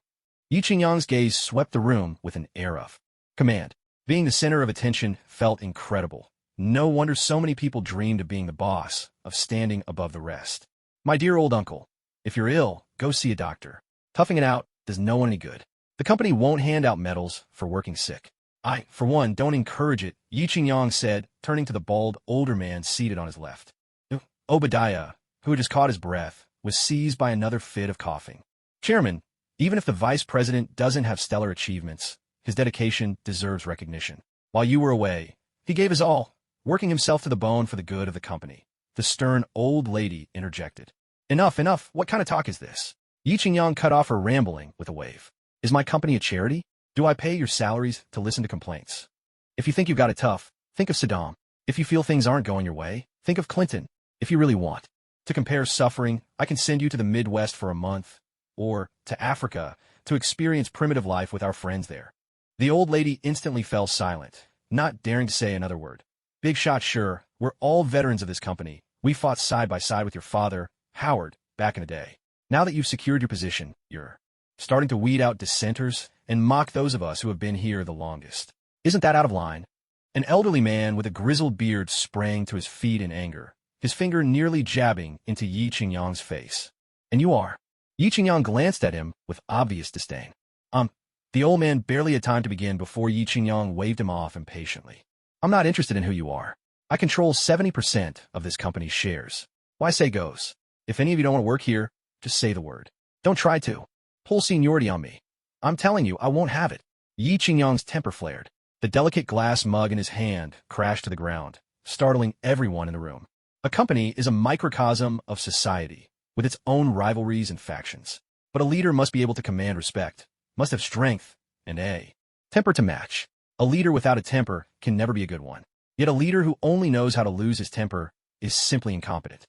Yi Qingyang's gaze swept the room with an air of command. Being the center of attention felt incredible. No wonder so many people dreamed of being the boss, of standing above the rest. My dear old uncle, if you're ill, go see a doctor. Toughing it out does no one any good. The company won't hand out medals for working sick. I, for one, don't encourage it, Yi Qingyang said, turning to the bald, older man seated on his left. Obadiah, who had just caught his breath, was seized by another fit of coughing. Chairman, even if the vice president doesn't have stellar achievements, his dedication deserves recognition. While you were away, he gave his all, working himself to the bone for the good of the company. The stern old lady interjected. Enough, enough, what kind of talk is this? Yi Qingyang cut off her rambling with a wave. Is my company a charity? Do I pay your salaries to listen to complaints? If you think you've got it tough, think of Saddam. If you feel things aren't going your way, think of Clinton. If you really want to compare suffering, I can send you to the Midwest for a month, or to Africa, to experience primitive life with our friends there. The old lady instantly fell silent, not daring to say another word. Big shot, sure, we're all veterans of this company. We fought side by side with your father, Howard, back in the day. Now that you've secured your position, you're starting to weed out dissenters and mock those of us who have been here the longest. Isn't that out of line? An elderly man with a grizzled beard sprang to his feet in anger, his finger nearly jabbing into Yi Qingyang's face. And you are? Yi Qingyang glanced at him with obvious disdain. The old man barely had time to begin before Yi Qingyang waved him off impatiently. I'm not interested in who you are. I control 70% of this company's shares. Why say goes? If any of you don't want to work here, just say the word. Don't try to pull seniority on me. I'm telling you, I won't have it. Yi Qingyang's temper flared. The delicate glass mug in his hand crashed to the ground, startling everyone in the room. A company is a microcosm of society, with its own rivalries and factions. But a leader must be able to command respect, must have strength, and a temper to match. A leader without a temper can never be a good one. Yet a leader who only knows how to lose his temper is simply incompetent.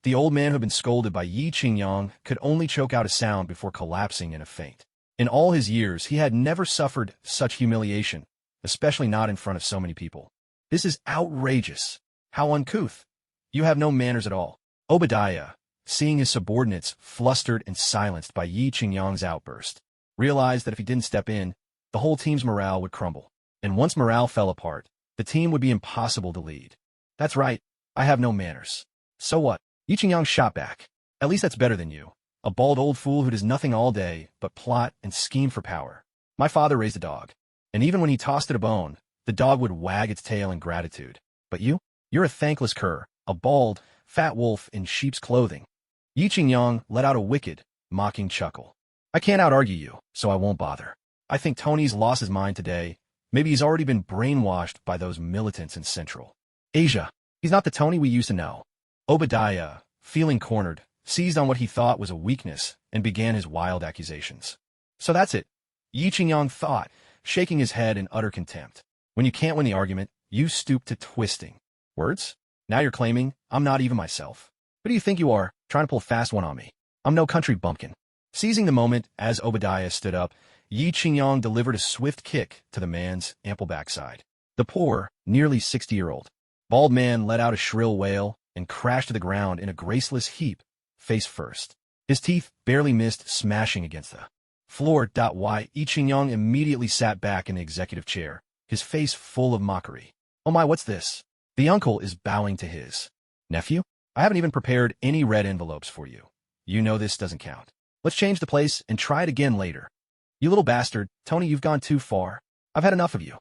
The old man who had been scolded by Yi Qingyang could only choke out a sound before collapsing in a faint. In all his years, he had never suffered such humiliation, especially not in front of so many people. This is outrageous. How uncouth. You have no manners at all. Obadiah, seeing his subordinates flustered and silenced by Yi Qingyang's outburst, realized that if he didn't step in, the whole team's morale would crumble. And once morale fell apart, the team would be impossible to lead. That's right, I have no manners. So what? Yi Qingyang shot back. At least that's better than you. A bald old fool who does nothing all day but plot and scheme for power. My father raised a dog, and even when he tossed it a bone, the dog would wag its tail in gratitude. But you're a thankless cur, a bald, fat wolf in sheep's clothing. Yi Qingyang let out a wicked, mocking chuckle. I can't out-argue you, so I won't bother. I think Tony's lost his mind today. Maybe he's already been brainwashed by those militants in Central Asia. He's not the Tony we used to know. Obadiah, feeling cornered, seized on what he thought was a weakness and began his wild accusations. So that's it, Yi Qingyang thought, shaking his head in utter contempt. When you can't win the argument, you stoop to twisting words? Now you're claiming I'm not even myself. Who do you think you are, trying to pull a fast one on me? I'm no country bumpkin. Seizing the moment as Obadiah stood up, Yi Qingyang delivered a swift kick to the man's ample backside. The poor, nearly 60-year-old bald man let out a shrill wail and crashed to the ground in a graceless heap, face first. His teeth barely missed smashing against the floor. Yi Qingyang immediately sat back in the executive chair, his face full of mockery. Oh my, what's this? The uncle is bowing to his nephew? I haven't even prepared any red envelopes for you. You know this doesn't count. Let's change the place and try it again later. You little bastard, Tony, you've gone too far. I've had enough of you.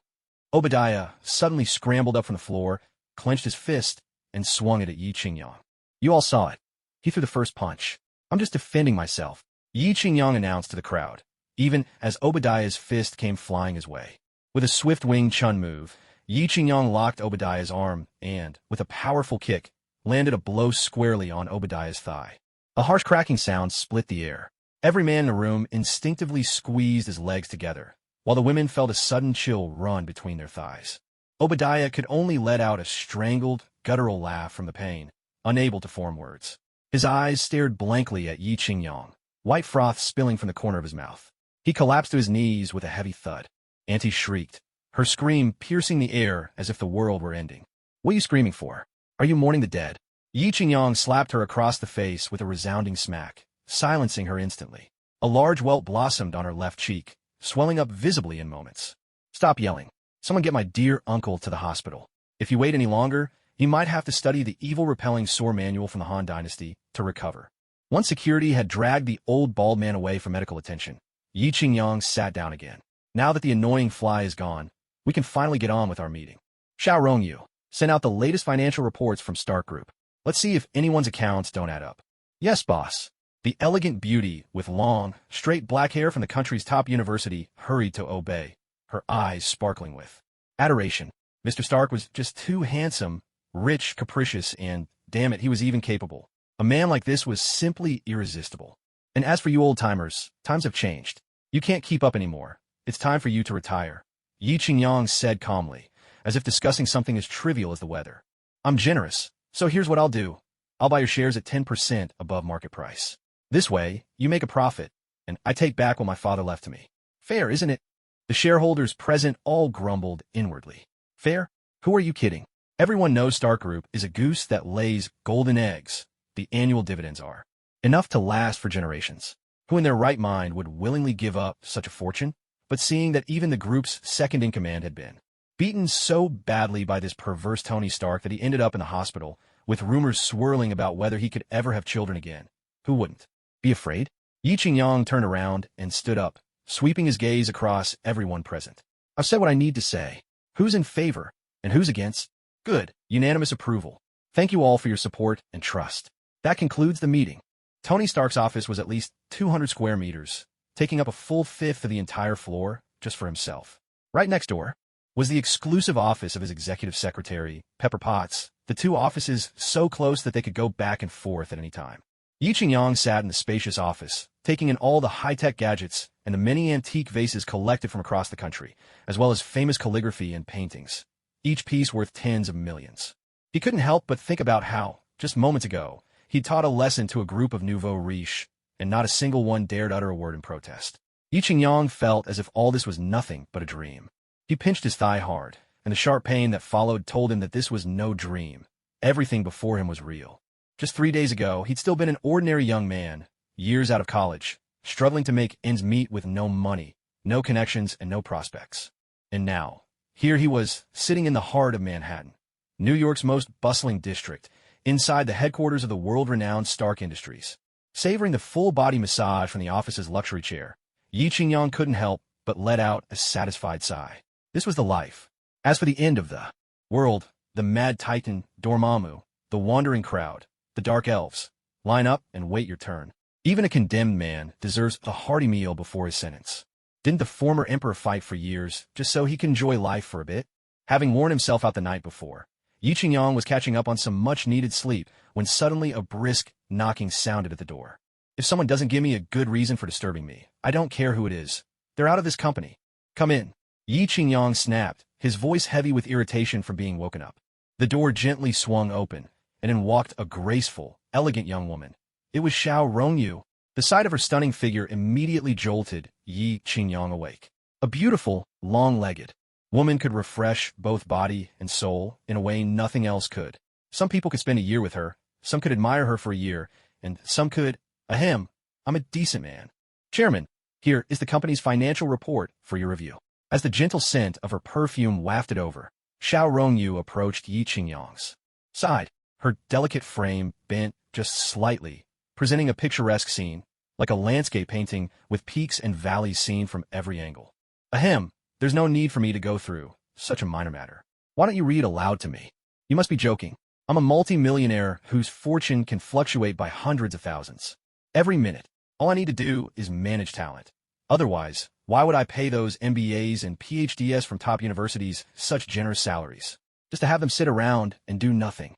Obadiah suddenly scrambled up from the floor, clenched his fist, and swung it at Yi Qingyang. You all saw it. He threw the first punch. I'm just defending myself, Yi Qingyang announced to the crowd, even as Obadiah's fist came flying his way. With a swift wing chun move, Yi Qingyang locked Obadiah's arm and, with a powerful kick, landed a blow squarely on Obadiah's thigh. A harsh cracking sound split the air. Every man in the room instinctively squeezed his legs together, while the women felt a sudden chill run between their thighs. Obadiah could only let out a strangled, guttural laugh from the pain, unable to form words. His eyes stared blankly at Yi Qingyang, white froth spilling from the corner of his mouth. He collapsed to his knees with a heavy thud. Auntie shrieked, her scream piercing the air as if the world were ending. "What are you screaming for? Are you mourning the dead?" Yi Qingyang slapped her across the face with a resounding smack, silencing her instantly. A large welt blossomed on her left cheek, swelling up visibly in moments. "Stop yelling. Someone get my dear uncle to the hospital. If you wait any longer, he might have to study the evil-repelling sword manual from the Han Dynasty to recover." Once security had dragged the old bald man away from medical attention, Yi Qingyang sat down again. "Now that the annoying fly is gone, we can finally get on with our meeting. Xiao Rongyu, send out the latest financial reports from Stark Group. Let's see if anyone's accounts don't add up." "Yes, boss." The elegant beauty with long, straight black hair from the country's top university hurried to obey, her eyes sparkling with adoration. Mr. Stark was just too handsome, rich, capricious, and, damn it, he was even capable. A man like this was simply irresistible. "And as for you old-timers, times have changed. You can't keep up anymore. It's time for you to retire," Yi Qingyang said calmly, as if discussing something as trivial as the weather. "I'm generous, so here's what I'll do. I'll buy your shares at 10% above market price. This way, you make a profit, and I take back what my father left to me. Fair, isn't it?" The shareholders present all grumbled inwardly. "Fair? Who are you kidding? Everyone knows Stark Group is a goose that lays golden eggs. The annual dividends are enough to last for generations. Who in their right mind would willingly give up such a fortune?" But seeing that even the group's second-in-command had been beaten so badly by this perverse Tony Stark that he ended up in the hospital, with rumors swirling about whether he could ever have children again, who wouldn't be afraid? Yi Qingyang turned around and stood up, sweeping his gaze across everyone present. "I've said what I need to say. Who's in favor, and who's against? Good. Unanimous approval. Thank you all for your support and trust. That concludes the meeting." Tony Stark's office was at least 200 square meters, taking up a full fifth of the entire floor just for himself. Right next door was the exclusive office of his executive secretary, Pepper Potts, the two offices so close that they could go back and forth at any time. Yi Qingyang sat in the spacious office, taking in all the high-tech gadgets and the many antique vases collected from across the country, as well as famous calligraphy and paintings, each piece worth tens of millions. He couldn't help but think about how, just moments ago, he taught a lesson to a group of nouveau riche, and not a single one dared utter a word in protest. Yi Qingyang felt as if all this was nothing but a dream. He pinched his thigh hard, and the sharp pain that followed told him that this was no dream. Everything before him was real. Just 3 days ago, he'd still been an ordinary young man, years out of college, struggling to make ends meet with no money, no connections, and no prospects. And now, here he was, sitting in the heart of Manhattan, New York's most bustling district, inside the headquarters of the world-renowned Stark Industries. Savoring the full-body massage from the office's luxury chair, Yi Qingyang couldn't help but let out a satisfied sigh. This was the life. As for the end of the world, the Mad Titan, Dormammu, the wandering crowd, the Dark Elves, line up and wait your turn. Even a condemned man deserves a hearty meal before his sentence. Didn't the former emperor fight for years just so he could enjoy life for a bit? Having worn himself out the night before, Yi Qingyang was catching up on some much-needed sleep when suddenly a brisk knocking sounded at the door. "If someone doesn't give me a good reason for disturbing me, I don't care who it is. They're out of this company. Come in." Yi Qingyang snapped, his voice heavy with irritation from being woken up. The door gently swung open, and in walked a graceful, elegant young woman. It was Xiao Rongyu. The sight of her stunning figure immediately jolted Yi Qingyang awake. A beautiful, long-legged woman could refresh both body and soul in a way nothing else could. Some people could spend a year with her, some could admire her for a year, and some could, ahem, I'm a decent man. "Chairman, here is the company's financial report for your review." As the gentle scent of her perfume wafted over, Xiao Rongyu approached Yi Qingyang's side. Her delicate frame bent just slightly, presenting a picturesque scene, like a landscape painting with peaks and valleys seen from every angle. "Ahem, there's no need for me to go through such a minor matter. Why don't you read aloud to me?" "You must be joking. I'm a multi-millionaire whose fortune can fluctuate by hundreds of thousands every minute. All I need to do is manage talent. Otherwise, why would I pay those MBAs and PhDs from top universities such generous salaries? Just to have them sit around and do nothing.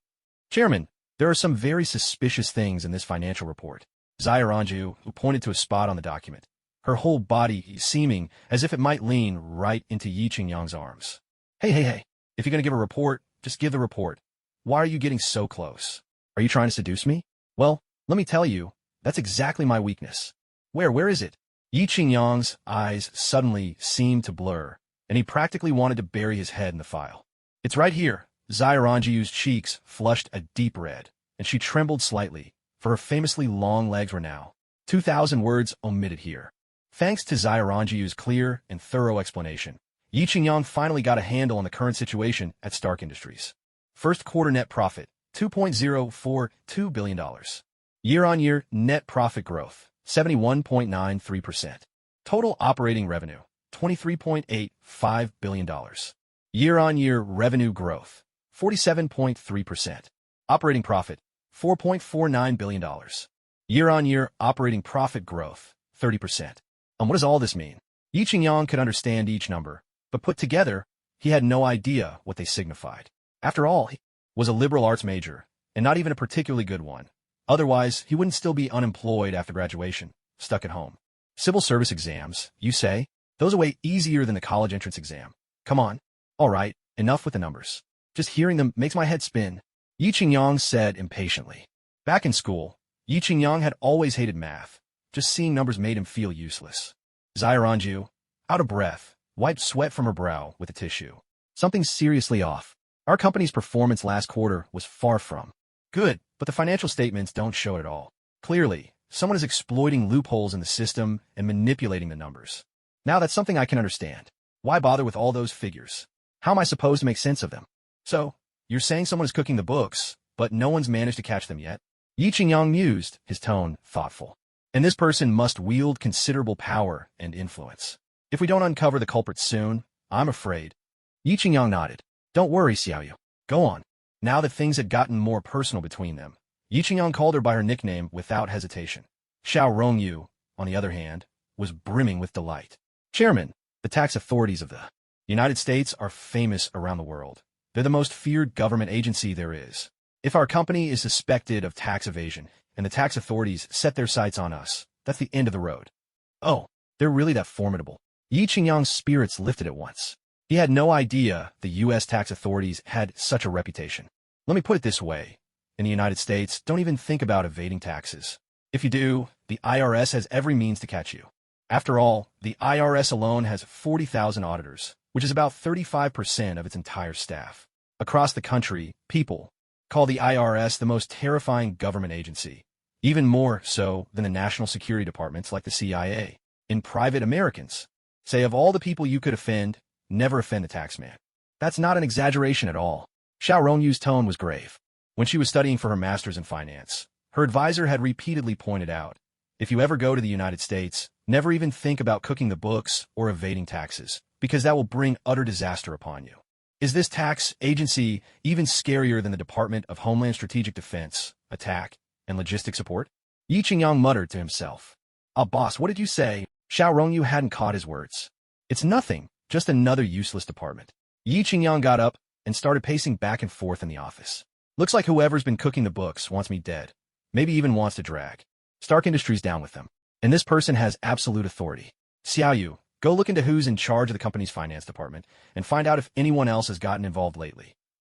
Chairman, there are some very suspicious things in this financial report. Zairanju, who pointed to a spot on the document, her whole body seeming as if it might lean right into Yi Qingyang's arms. Hey. If you're going to give a report, just give the report. Why are you getting so close? Are you trying to seduce me? Well, let me tell you, that's exactly my weakness. Where is it? Yi Qingyang's eyes suddenly seemed to blur, and he practically wanted to bury his head in the file. It's right here. Zairanju's cheeks flushed a deep red, and she trembled slightly, for her famously long legs were now 2,000 words omitted here. Thanks to Zairanju's clear and thorough explanation, Yi Qingyang finally got a handle on the current situation at Stark Industries. First quarter net profit, $2.042 billion. Year-on-year net profit growth, 71.93%. Total operating revenue, $23.85 billion. Year-on-year revenue growth, 47.3%. Operating profit, $4.49 billion. Year-on-year operating profit growth, 30%. What does all this mean? Yi Qingyang could understand each number, but put together, he had no idea what they signified. After all, he was a liberal arts major, and not even a particularly good one. Otherwise, he wouldn't still be unemployed after graduation, stuck at home. Civil service exams, you say? Those are way easier than the college entrance exam. Come on. All right, enough with the numbers. Just hearing them makes my head spin, Yi Qingyang said impatiently. Back in school, Yi Qingyang had always hated math. Just seeing numbers made him feel useless. Zairanju, out of breath, wiped sweat from her brow with a tissue. Something's seriously off. Our company's performance last quarter was far from good, but the financial statements don't show it at all. Clearly, someone is exploiting loopholes in the system and manipulating the numbers. Now that's something I can understand. Why bother with all those figures? How am I supposed to make sense of them? So, you're saying someone is cooking the books, but no one's managed to catch them yet? Yi Qingyang mused, his tone thoughtful. And this person must wield considerable power and influence. If we don't uncover the culprit soon, I'm afraid. Yi Qingyang nodded. Don't worry, Xiaoyu. Go on. Now that things had gotten more personal between them, Yi Qingyang called her by her nickname without hesitation. Xiao Rongyu, on the other hand, was brimming with delight. Chairman, the tax authorities of the United States are famous around the world. They're the most feared government agency there is. If our company is suspected of tax evasion and the tax authorities set their sights on us, that's the end of the road. Oh, they're really that formidable. Yi Qingyang's spirits lifted at once. He had no idea the U.S. tax authorities had such a reputation. Let me put it this way. In the United States, don't even think about evading taxes. If you do, the IRS has every means to catch you. After all, the IRS alone has 40,000 auditors, which is about 35% of its entire staff. Across the country, people call the IRS the most terrifying government agency, even more so than the national security departments like the CIA. In private Americans, say of all the people you could offend, never offend the taxman. That's not an exaggeration at all. Xiao Rongyu's tone was grave. When she was studying for her master's in finance, her advisor had repeatedly pointed out, if you ever go to the United States, never even think about cooking the books or evading taxes, because that will bring utter disaster upon you. Is this tax agency even scarier than the Department of Homeland Strategic Defense, Attack, and Logistic Support? Yi Qingyang muttered to himself. Boss, what did you say? Xiao Rongyu hadn't caught his words. It's nothing, just another useless department. Yi Qingyang got up and started pacing back and forth in the office. Looks like whoever's been cooking the books wants me dead. Maybe even wants to drag Stark Industries down with them. And this person has absolute authority. Xiaoyu, go look into who's in charge of the company's finance department and find out if anyone else has gotten involved lately.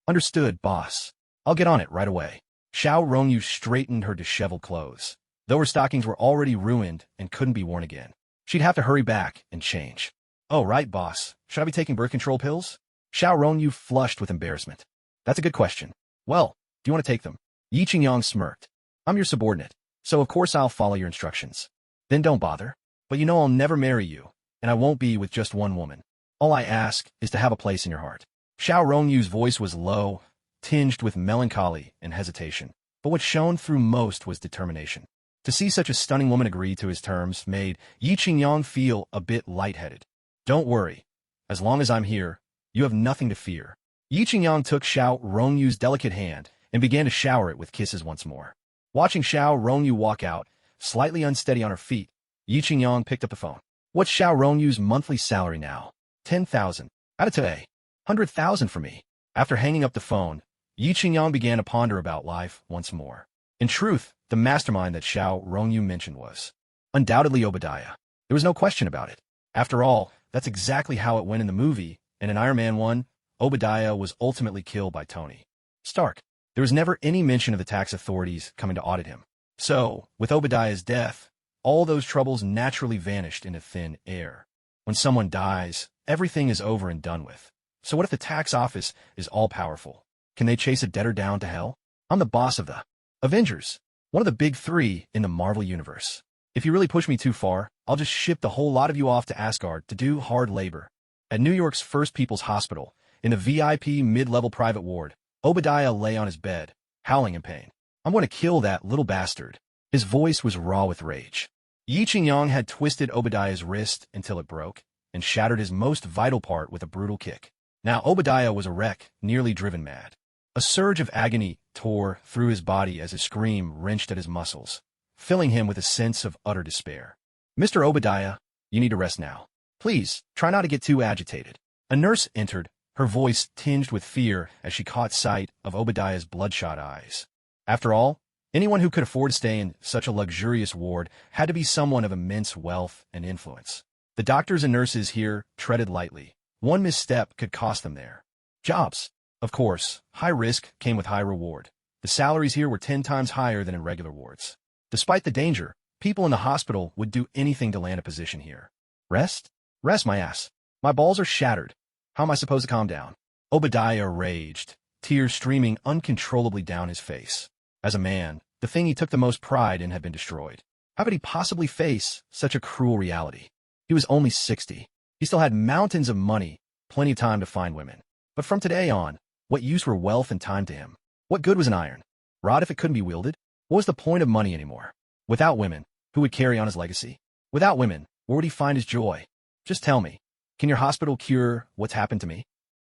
Understood, boss. I'll get on it right away. Xiao Rongyu straightened her disheveled clothes, though her stockings were already ruined and couldn't be worn again. She'd have to hurry back and change. Oh, right, boss. Should I be taking birth control pills? Xiao Rongyu flushed with embarrassment. That's a good question. Well, do you want to take them? Yi Qingyang smirked. I'm your subordinate, so of course I'll follow your instructions. Then don't bother. But you know I'll never marry you, and I won't be with just one woman. All I ask is to have a place in your heart. Xiao Rongyu's voice was low, tinged with melancholy and hesitation, but what shone through most was determination. To see such a stunning woman agree to his terms made Yi Qingyang feel a bit lightheaded. Don't worry. As long as I'm here, you have nothing to fear. Yi Qingyang took Xiao Rongyu's delicate hand and began to shower it with kisses once more. Watching Xiao Rongyu walk out, slightly unsteady on her feet, Yi Qingyang picked up the phone. What's Xiao Rongyu's monthly salary now? 10,000. Out of today. 100,000 for me. After hanging up the phone, Yi Qingyang began to ponder about life once more. In truth, the mastermind that Xiao Rongyu mentioned was undoubtedly Obadiah. There was no question about it. After all, that's exactly how it went in the movie, and in Iron Man 1, Obadiah was ultimately killed by Tony Stark. There was never any mention of the tax authorities coming to audit him. So, with Obadiah's death, all those troubles naturally vanished into thin air. When someone dies, everything is over and done with. So what if the tax office is all-powerful? Can they chase a debtor down to hell? I'm the boss of the Avengers, one of the big three in the Marvel Universe. If you really push me too far, I'll just ship the whole lot of you off to Asgard to do hard labor. At New York's First People's Hospital, in the VIP mid-level private ward, Obadiah lay on his bed, howling in pain. I'm going to kill that little bastard. His voice was raw with rage. Yi Qingyang had twisted Obadiah's wrist until it broke, and shattered his most vital part with a brutal kick. Now Obadiah was a wreck, nearly driven mad. A surge of agony tore through his body as his scream wrenched at his muscles, filling him with a sense of utter despair. Mr. Obadiah, you need to rest now. Please, try not to get too agitated. A nurse entered, her voice tinged with fear as she caught sight of Obadiah's bloodshot eyes. After all, anyone who could afford to stay in such a luxurious ward had to be someone of immense wealth and influence. The doctors and nurses here treaded lightly. One misstep could cost them their jobs. Of course, high risk came with high reward. The salaries here were 10 times higher than in regular wards. Despite the danger, people in the hospital would do anything to land a position here. Rest? Rest my ass. My balls are shattered. How am I supposed to calm down? Obadiah raged, tears streaming uncontrollably down his face. As a man, the thing he took the most pride in had been destroyed. How could he possibly face such a cruel reality? He was only 60. He still had mountains of money, plenty of time to find women. But from today on, what use were wealth and time to him? What good was an iron rod if it couldn't be wielded? What was the point of money anymore? Without women, who would carry on his legacy? Without women, where would he find his joy? Just tell me, can your hospital cure what's happened to me?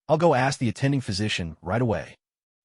I'll go ask the attending physician right away.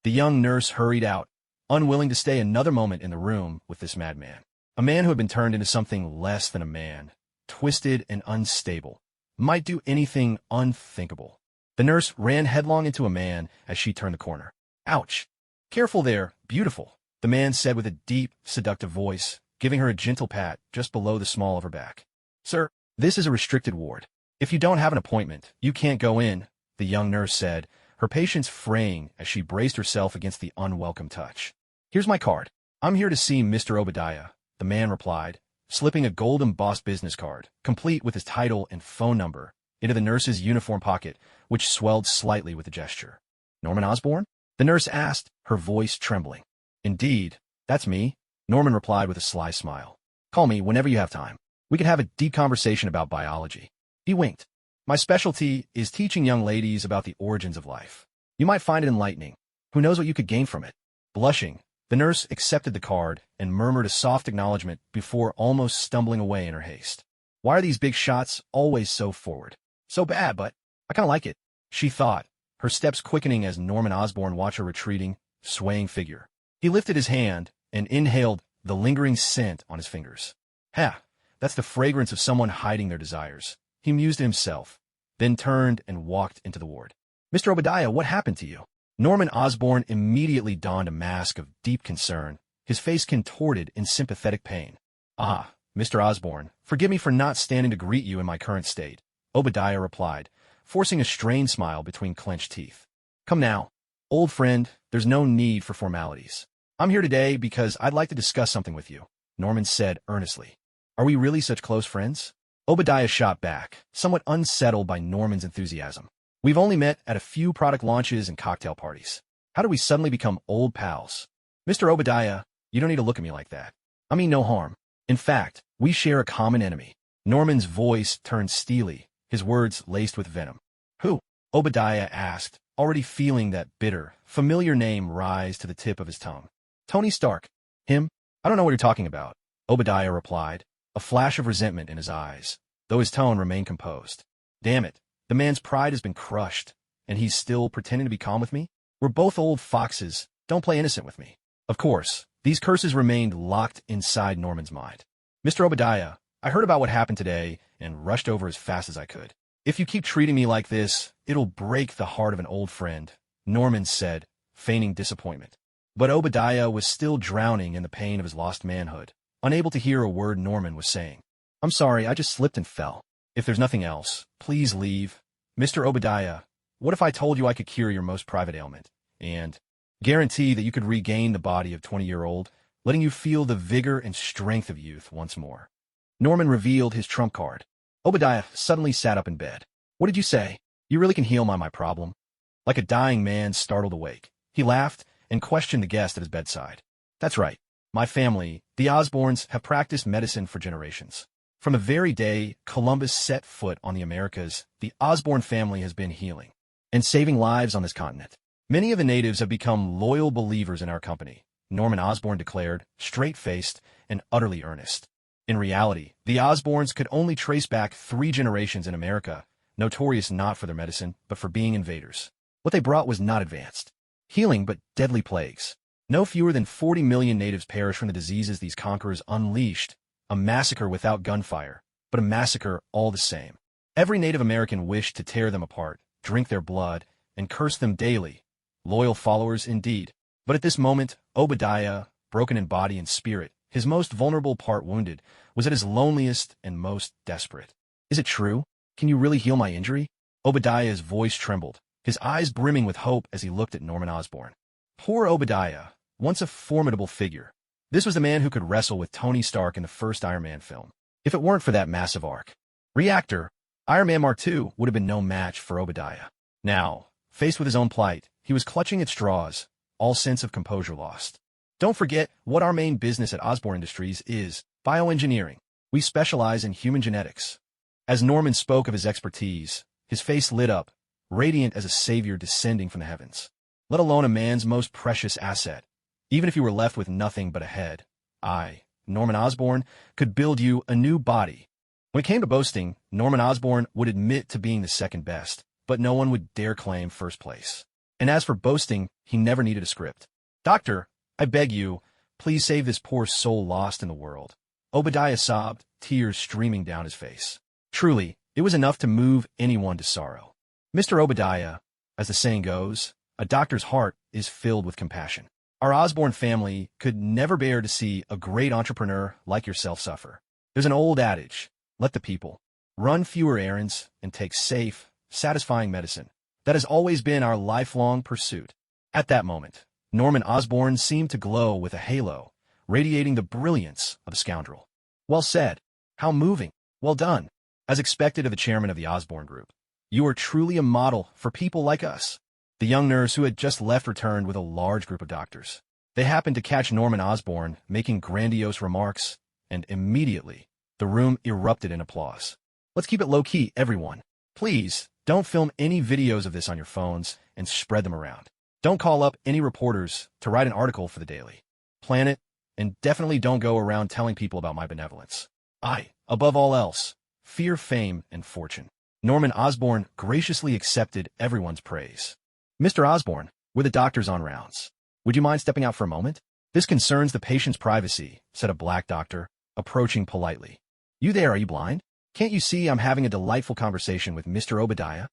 The young nurse hurried out, unwilling to stay another moment in the room with this madman. A man who had been turned into something less than a man, twisted and unstable, might do anything unthinkable. The nurse ran headlong into a man as she turned the corner. Ouch! Careful there, beautiful, the man said with a deep, seductive voice, giving her a gentle pat just below the small of her back. Sir, this is a restricted ward. If you don't have an appointment, you can't go in, the young nurse said, her patience fraying as she braced herself against the unwelcome touch. Here's my card. I'm here to see Mr. Obadiah, the man replied, slipping a gold-embossed business card, complete with his title and phone number, into the nurse's uniform pocket, which swelled slightly with the gesture. Norman Osborn? The nurse asked, her voice trembling. Indeed, that's me, Norman replied with a sly smile. Call me whenever you have time. We can have a deep conversation about biology. He winked. My specialty is teaching young ladies about the origins of life. You might find it enlightening. Who knows what you could gain from it? Blushing, the nurse accepted the card and murmured a soft acknowledgement before almost stumbling away in her haste. Why are these big shots always so forward? So bad, but I kind of like it, she thought, her steps quickening as Norman Osborn watched her retreating, swaying figure. He lifted his hand and inhaled the lingering scent on his fingers. Ha! That's the fragrance of someone hiding their desires, he mused to himself, then turned and walked into the ward. Mr. Obadiah, what happened to you? Norman Osborn immediately donned a mask of deep concern, his face contorted in sympathetic pain. Ah, Mr. Osborn, forgive me for not standing to greet you in my current state, Obadiah replied, forcing a strained smile between clenched teeth. Come now, old friend, there's no need for formalities. I'm here today because I'd like to discuss something with you, Norman said earnestly. Are we really such close friends? Obadiah shot back, somewhat unsettled by Norman's enthusiasm. We've only met at a few product launches and cocktail parties. How did we suddenly become old pals? Mr. Obadiah, you don't need to look at me like that. I mean no harm. In fact, we share a common enemy. Norman's voice turned steely, his words laced with venom. Who? Obadiah asked, already feeling that bitter, familiar name rise to the tip of his tongue. Tony Stark. Him? I don't know what you're talking about, Obadiah replied, a flash of resentment in his eyes, though his tone remained composed. Damn it, the man's pride has been crushed, and he's still pretending to be calm with me? We're both old foxes, don't play innocent with me. Of course, these curses remained locked inside Norman's mind. Mr. Obadiah, I heard about what happened today and rushed over as fast as I could. If you keep treating me like this, it'll break the heart of an old friend, Norman said, feigning disappointment. But Obadiah was still drowning in the pain of his lost manhood, unable to hear a word Norman was saying. I'm sorry, I just slipped and fell. If there's nothing else, please leave. Mr. Obadiah, what if I told you I could cure your most private ailment, and guarantee that you could regain the body of 20-year-old, letting you feel the vigor and strength of youth once more? Norman revealed his trump card. Obadiah suddenly sat up in bed. What did you say? You really can heal my problem? Like a dying man startled awake, he laughed and questioned the guest at his bedside. That's right. My family, the Osborns, have practiced medicine for generations. From the very day Columbus set foot on the Americas, the Osborn family has been healing and saving lives on this continent. Many of the natives have become loyal believers in our company, Norman Osborn declared, straight-faced and utterly earnest. In reality, the Osborns could only trace back 3 generations in America, notorious not for their medicine, but for being invaders. What they brought was not advanced healing, but deadly plagues. No fewer than 40 million natives perished from the diseases these conquerors unleashed, a massacre without gunfire, but a massacre all the same. Every Native American wished to tear them apart, drink their blood, and curse them daily. Loyal followers indeed. But at this moment, Obadiah, broken in body and spirit, his most vulnerable part wounded, was at his loneliest and most desperate. Is it true? Can you really heal my injury? Obadiah's voice trembled, his eyes brimming with hope as he looked at Norman Osborn. Poor Obadiah, once a formidable figure. This was the man who could wrestle with Tony Stark in the first Iron Man film. If it weren't for that massive arc reactor, Iron Man Mark II would have been no match for Obadiah. Now, faced with his own plight, he was clutching at straws, all sense of composure lost. Don't forget what our main business at Osborn Industries is, bioengineering. We specialize in human genetics. As Norman spoke of his expertise, his face lit up, radiant as a savior descending from the heavens. Let alone a man's most precious asset. Even if you were left with nothing but a head, I, Norman Osborn, could build you a new body. When it came to boasting, Norman Osborn would admit to being the second best, but no one would dare claim first place. And as for boasting, he never needed a script. Doctor, I beg you, please save this poor soul lost in the world. Obadiah sobbed, tears streaming down his face. Truly, it was enough to move anyone to sorrow. Mr. Obadiah, as the saying goes, a doctor's heart is filled with compassion. Our Osborn family could never bear to see a great entrepreneur like yourself suffer. There's an old adage, let the people run fewer errands and take safe, satisfying medicine. That has always been our lifelong pursuit. At that moment, Norman Osborn seemed to glow with a halo, radiating the brilliance of a scoundrel. Well said. How moving. Well done. As expected of the chairman of the Osborn Group, you are truly a model for people like us. The young nurse who had just left returned with a large group of doctors. They happened to catch Norman Osborn making grandiose remarks, and immediately, the room erupted in applause. Let's keep it low-key, everyone. Please, don't film any videos of this on your phones and spread them around. Don't call up any reporters to write an article for the Daily Planet, and definitely don't go around telling people about my benevolence. I, above all else, fear fame and fortune. Norman Osborn graciously accepted everyone's praise. Mr. Osborn, were the doctors on rounds? Would you mind stepping out for a moment? This concerns the patient's privacy, said a black doctor, approaching politely. You there, are you blind? Can't you see I'm having a delightful conversation with Mr. Obadiah?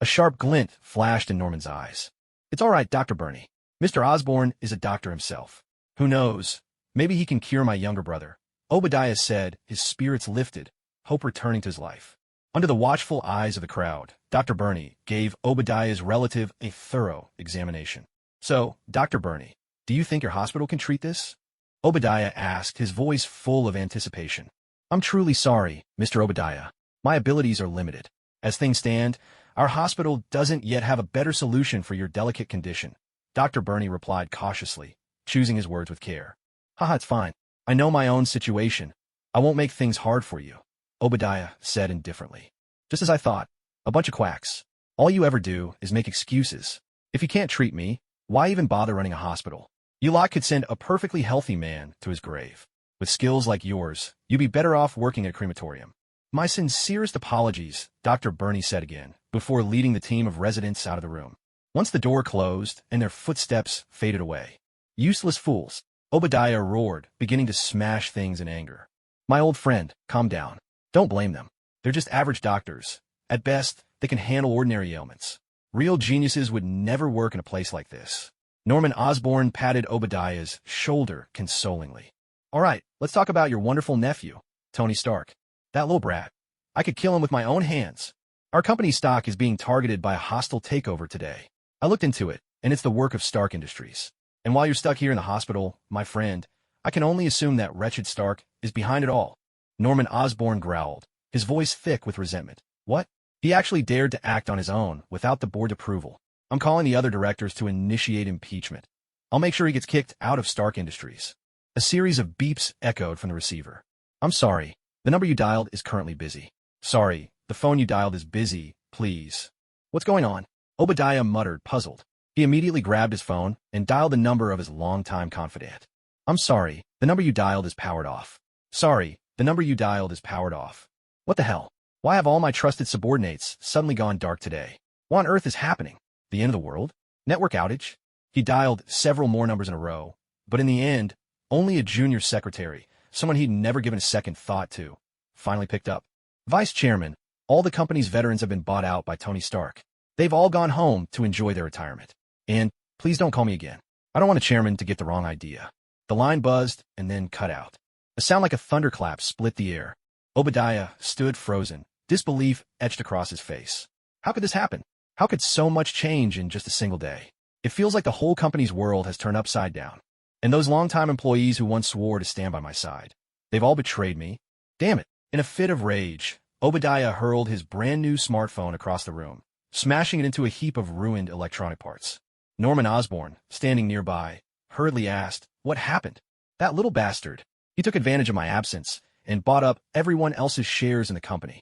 A sharp glint flashed in Norman's eyes. It's all right, Dr. Burney. Mr. Osborn is a doctor himself. Who knows? Maybe he can cure my younger brother. Obadiah said, his spirits lifted, hope returning to his life. Under the watchful eyes of the crowd, Dr. Burney gave Obadiah's relative a thorough examination. So, Dr. Burney, do you think your hospital can treat this? Obadiah asked, his voice full of anticipation. I'm truly sorry, Mr. Obadiah. My abilities are limited. As things stand, our hospital doesn't yet have a better solution for your delicate condition. Dr. Burney replied cautiously, choosing his words with care. Haha, it's fine. I know my own situation. I won't make things hard for you, Obadiah said indifferently. Just as I thought. A bunch of quacks. All you ever do is make excuses. If you can't treat me, why even bother running a hospital? You lot could send a perfectly healthy man to his grave. With skills like yours, you'd be better off working at a crematorium. My sincerest apologies, Dr. Burney said again, before leading the team of residents out of the room. Once the door closed and their footsteps faded away. Useless fools, Obadiah roared, beginning to smash things in anger. My old friend, calm down. Don't blame them. They're just average doctors. At best, they can handle ordinary ailments. Real geniuses would never work in a place like this. Norman Osborn patted Obadiah's shoulder consolingly. All right, let's talk about your wonderful nephew, Tony Stark. That little brat. I could kill him with my own hands. Our company's stock is being targeted by a hostile takeover today. I looked into it, and it's the work of Stark Industries. And while you're stuck here in the hospital, my friend, I can only assume that wretched Stark is behind it all. Norman Osborn growled, his voice thick with resentment. What? He actually dared to act on his own without the board approval. I'm calling the other directors to initiate impeachment. I'll make sure he gets kicked out of Stark Industries. A series of beeps echoed from the receiver. I'm sorry. The number you dialed is currently busy. Sorry, the phone you dialed is busy, please. What's going on? Obadiah muttered, puzzled. He immediately grabbed his phone and dialed the number of his longtime confidant. I'm sorry, the number you dialed is powered off. Sorry, the number you dialed is powered off. What the hell? Why have all my trusted subordinates suddenly gone dark today? What on earth is happening? The end of the world? Network outage? He dialed several more numbers in a row, but in the end, only a junior secretary, someone he'd never given a second thought to, finally picked up. Vice Chairman, all the company's veterans have been bought out by Tony Stark. They've all gone home to enjoy their retirement. And please don't call me again. I don't want a chairman to get the wrong idea. The line buzzed and then cut out. A sound like a thunderclap split the air. Obadiah stood frozen, disbelief etched across his face. How could this happen? How could so much change in just a single day? It feels like the whole company's world has turned upside down. And those longtime employees who once swore to stand by my side, they've all betrayed me. Damn it. In a fit of rage, Obadiah hurled his brand-new smartphone across the room, smashing it into a heap of ruined electronic parts. Norman Osborn, standing nearby, hurriedly asked, what happened? That little bastard. He took advantage of my absence and bought up everyone else's shares in the company.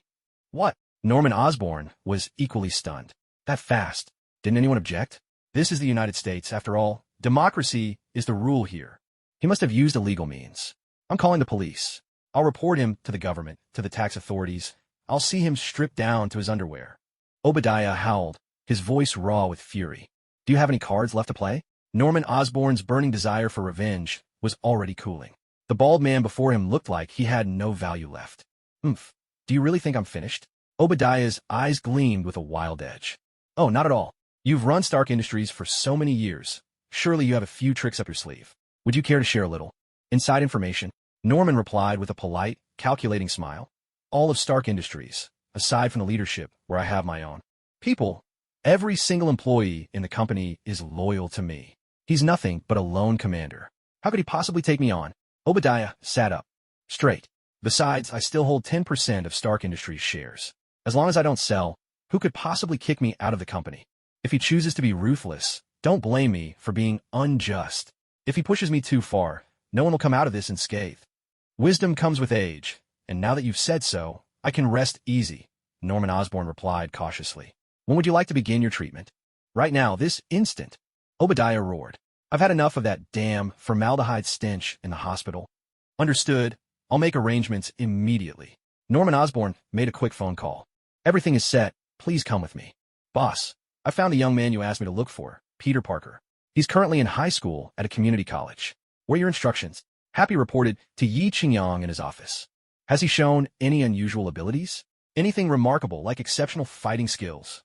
What? Norman Osborn was equally stunned. That fast. Didn't anyone object? This is the United States, after all. Democracy is the rule here. He must have used illegal means. I'm calling the police. I'll report him to the government, to the tax authorities. I'll see him stripped down to his underwear. Obadiah howled, his voice raw with fury. Do you have any cards left to play? Norman Osborn's burning desire for revenge was already cooling. The bald man before him looked like he had no value left. Oomph. Do you really think I'm finished? Obadiah's eyes gleamed with a wild edge. Oh, not at all. You've run Stark Industries for so many years. Surely you have a few tricks up your sleeve. Would you care to share a little? Inside information? Norman replied with a polite, calculating smile. All of Stark Industries, aside from the leadership, where I have my own people. Every single employee in the company is loyal to me. He's nothing but a lone commander. How could he possibly take me on? Obadiah sat up straight. Besides, I still hold 10% of Stark Industries shares. As long as I don't sell, who could possibly kick me out of the company? If he chooses to be ruthless, don't blame me for being unjust. If he pushes me too far, no one will come out of this unscathed. Wisdom comes with age, and now that you've said so, I can rest easy, Norman Osborn replied cautiously. When would you like to begin your treatment? Right now, this instant. Obadiah roared. I've had enough of that damn formaldehyde stench in the hospital. Understood. I'll make arrangements immediately. Norman Osborn made a quick phone call. Everything is set. Please come with me. Boss, I found the young man you asked me to look for, Peter Parker. He's currently in high school at a community college. What are your instructions? Happy reported to Yi Qingyang in his office. Has he shown any unusual abilities? Anything remarkable like exceptional fighting skills?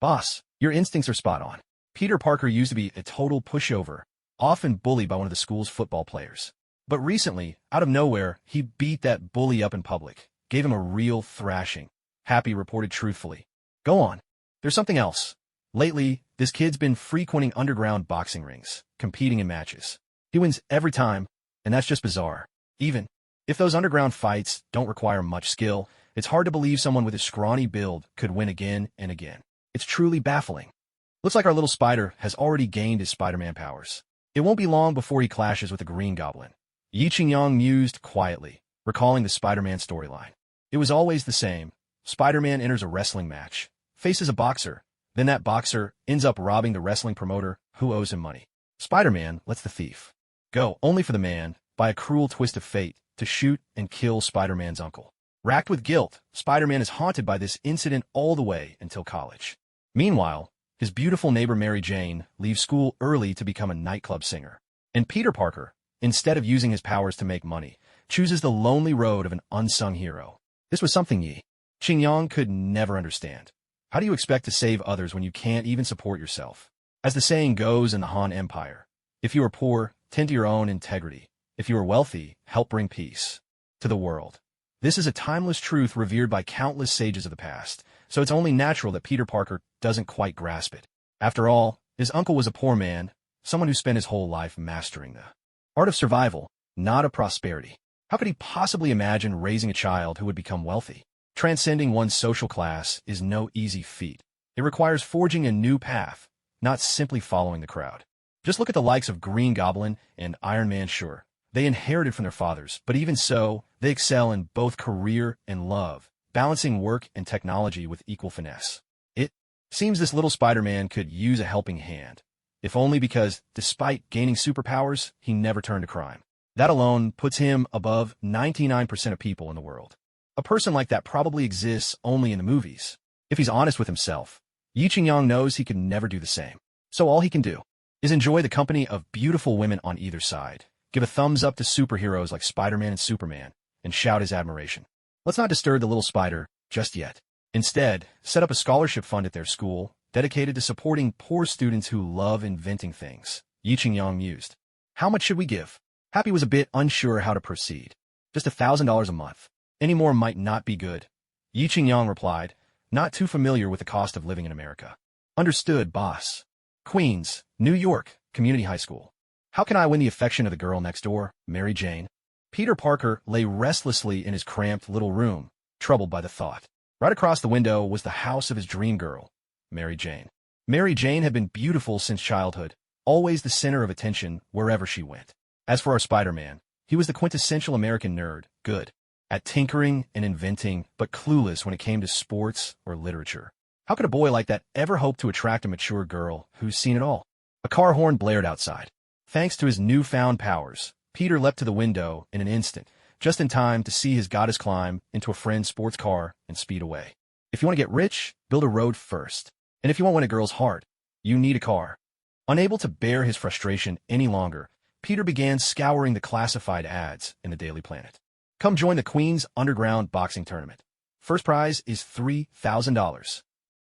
Boss, your instincts are spot on. Peter Parker used to be a total pushover, often bullied by one of the school's football players. But recently, out of nowhere, he beat that bully up in public, gave him a real thrashing. Happy reported truthfully. Go on. There's something else. Lately, this kid's been frequenting underground boxing rings, competing in matches. He wins every time, and that's just bizarre. Even if those underground fights don't require much skill, it's hard to believe someone with a scrawny build could win again and again. It's truly baffling. Looks like our little spider has already gained his Spider-Man powers. It won't be long before he clashes with the Green Goblin. Yi Qingyang mused quietly, recalling the Spider-Man storyline. It was always the same. Spider-Man enters a wrestling match, faces a boxer, then that boxer ends up robbing the wrestling promoter who owes him money. Spider-Man lets the thief go, only for the man, by a cruel twist of fate, to shoot and kill Spider-Man's uncle. Racked with guilt, Spider-Man is haunted by this incident all the way until college. Meanwhile, his beautiful neighbor Mary Jane leaves school early to become a nightclub singer. And Peter Parker, instead of using his powers to make money, chooses the lonely road of an unsung hero. This was something Yi Qingyang could never understand. How do you expect to save others when you can't even support yourself? As the saying goes in the Han Empire, if you are poor, tend to your own integrity. If you are wealthy, help bring peace to the world. This is a timeless truth revered by countless sages of the past, so it's only natural that Peter Parker doesn't quite grasp it. After all, his uncle was a poor man, someone who spent his whole life mastering the art of survival, not of prosperity. How could he possibly imagine raising a child who would become wealthy? Transcending one's social class is no easy feat. It requires forging a new path, not simply following the crowd. Just look at the likes of Green Goblin and Iron Man. Sure, they inherited from their fathers, but even so, they excel in both career and love, balancing work and technology with equal finesse. It seems this little Spider-Man could use a helping hand, if only because, despite gaining superpowers, he never turned to crime. That alone puts him above 99% of people in the world. A person like that probably exists only in the movies. If he's honest with himself, Yi Qingyang knows he could never do the same. So all he can do is enjoy the company of beautiful women on either side, give a thumbs up to superheroes like Spider-Man and Superman, and shout his admiration. Let's not disturb the little spider just yet. Instead, set up a scholarship fund at their school, dedicated to supporting poor students who love inventing things. Yi Qingyang mused. How much should we give? Happy was a bit unsure how to proceed. Just $1,000 a month. Any more might not be good. Yi Qingyang replied, not too familiar with the cost of living in America. Understood, boss. Queens, New York, Community High School. How can I win the affection of the girl next door, Mary Jane? Peter Parker lay restlessly in his cramped little room, troubled by the thought. Right across the window was the house of his dream girl, Mary Jane. Mary Jane had been beautiful since childhood, always the center of attention wherever she went. As for our Spider-Man, he was the quintessential American nerd, good at tinkering and inventing, but clueless when it came to sports or literature. How could a boy like that ever hope to attract a mature girl who's seen it all? A car horn blared outside. Thanks to his newfound powers, Peter leapt to the window in an instant, just in time to see his goddess climb into a friend's sports car and speed away. If you want to get rich, build a road first. And if you want to win a girl's heart, you need a car. Unable to bear his frustration any longer, Peter began scouring the classified ads in the Daily Planet. Come join the Queen's Underground Boxing Tournament. First prize is $3,000.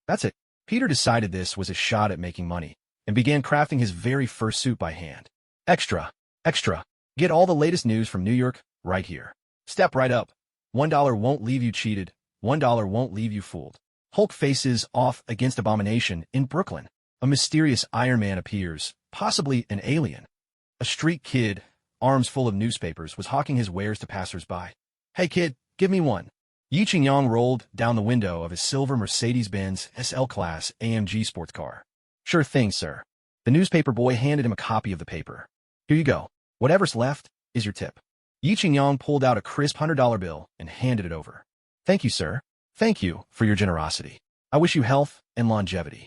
That's it. Peter decided this was a shot at making money, and began crafting his very first suit by hand. Extra, extra. Get all the latest news from New York right here. Step right up. $1 won't leave you cheated. $1 won't leave you fooled. Hulk faces off against Abomination in Brooklyn. A mysterious Iron Man appears, possibly an alien. A street kid, arms full of newspapers, was hawking his wares to passers-by. Hey kid, give me one. Yi Qingyang rolled down the window of his silver Mercedes-Benz SL-Class AMG sports car. Sure thing, sir. The newspaper boy handed him a copy of the paper. Here you go. Whatever's left is your tip. Yi Qingyang pulled out a crisp $100 bill and handed it over. Thank you, sir. Thank you for your generosity. I wish you health and longevity.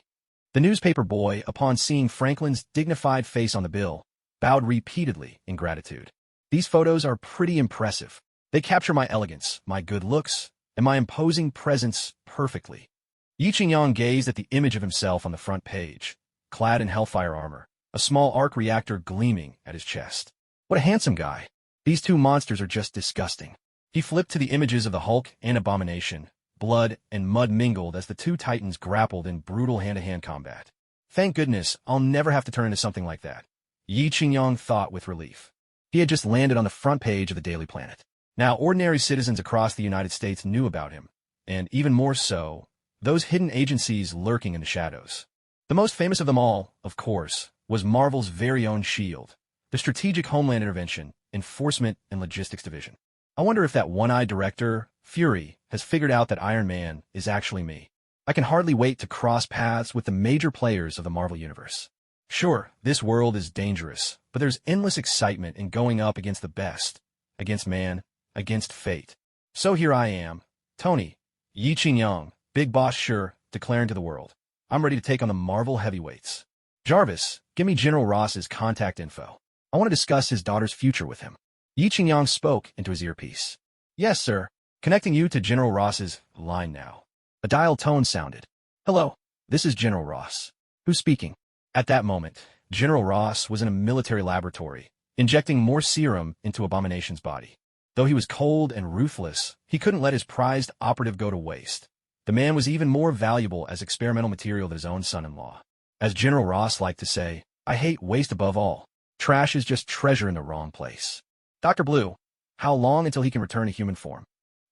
The newspaper boy, upon seeing Franklin's dignified face on the bill, bowed repeatedly in gratitude. These photos are pretty impressive. They capture my elegance, my good looks, and my imposing presence perfectly. Yi Qingyang gazed at the image of himself on the front page, clad in Hellfire armor, a small arc reactor gleaming at his chest. What a handsome guy. These two monsters are just disgusting. He flipped to the images of the Hulk and Abomination. Blood and mud mingled as the two titans grappled in brutal hand-to-hand combat. Thank goodness I'll never have to turn into something like that, Yi Qingyang thought with relief. He had just landed on the front page of the Daily Planet. Now ordinary citizens across the United States knew about him, and even more so, those hidden agencies lurking in the shadows. The most famous of them all, of course, was Marvel's very own S.H.I.E.L.D., the Strategic Homeland Intervention, Enforcement, and Logistics Division. I wonder if that one-eyed director, Fury, has figured out that Iron Man is actually me. I can hardly wait to cross paths with the major players of the Marvel Universe. Sure, this world is dangerous, but there's endless excitement in going up against the best, against man, against fate. So here I am, Tony, Yi Qingyang, Big Boss Sure, declaring to the world, I'm ready to take on the Marvel heavyweights. Jarvis, give me General Ross's contact info. I want to discuss his daughter's future with him. Yi Qingyang spoke into his earpiece. Yes, sir. Connecting you to General Ross's line now. A dial tone sounded. Hello, this is General Ross. Who's speaking? At that moment, General Ross was in a military laboratory, injecting more serum into Abomination's body. Though he was cold and ruthless, he couldn't let his prized operative go to waste. The man was even more valuable as experimental material than his own son-in-law. As General Ross liked to say, I hate waste above all. Trash is just treasure in the wrong place. Dr. Blue, how long until he can return to human form?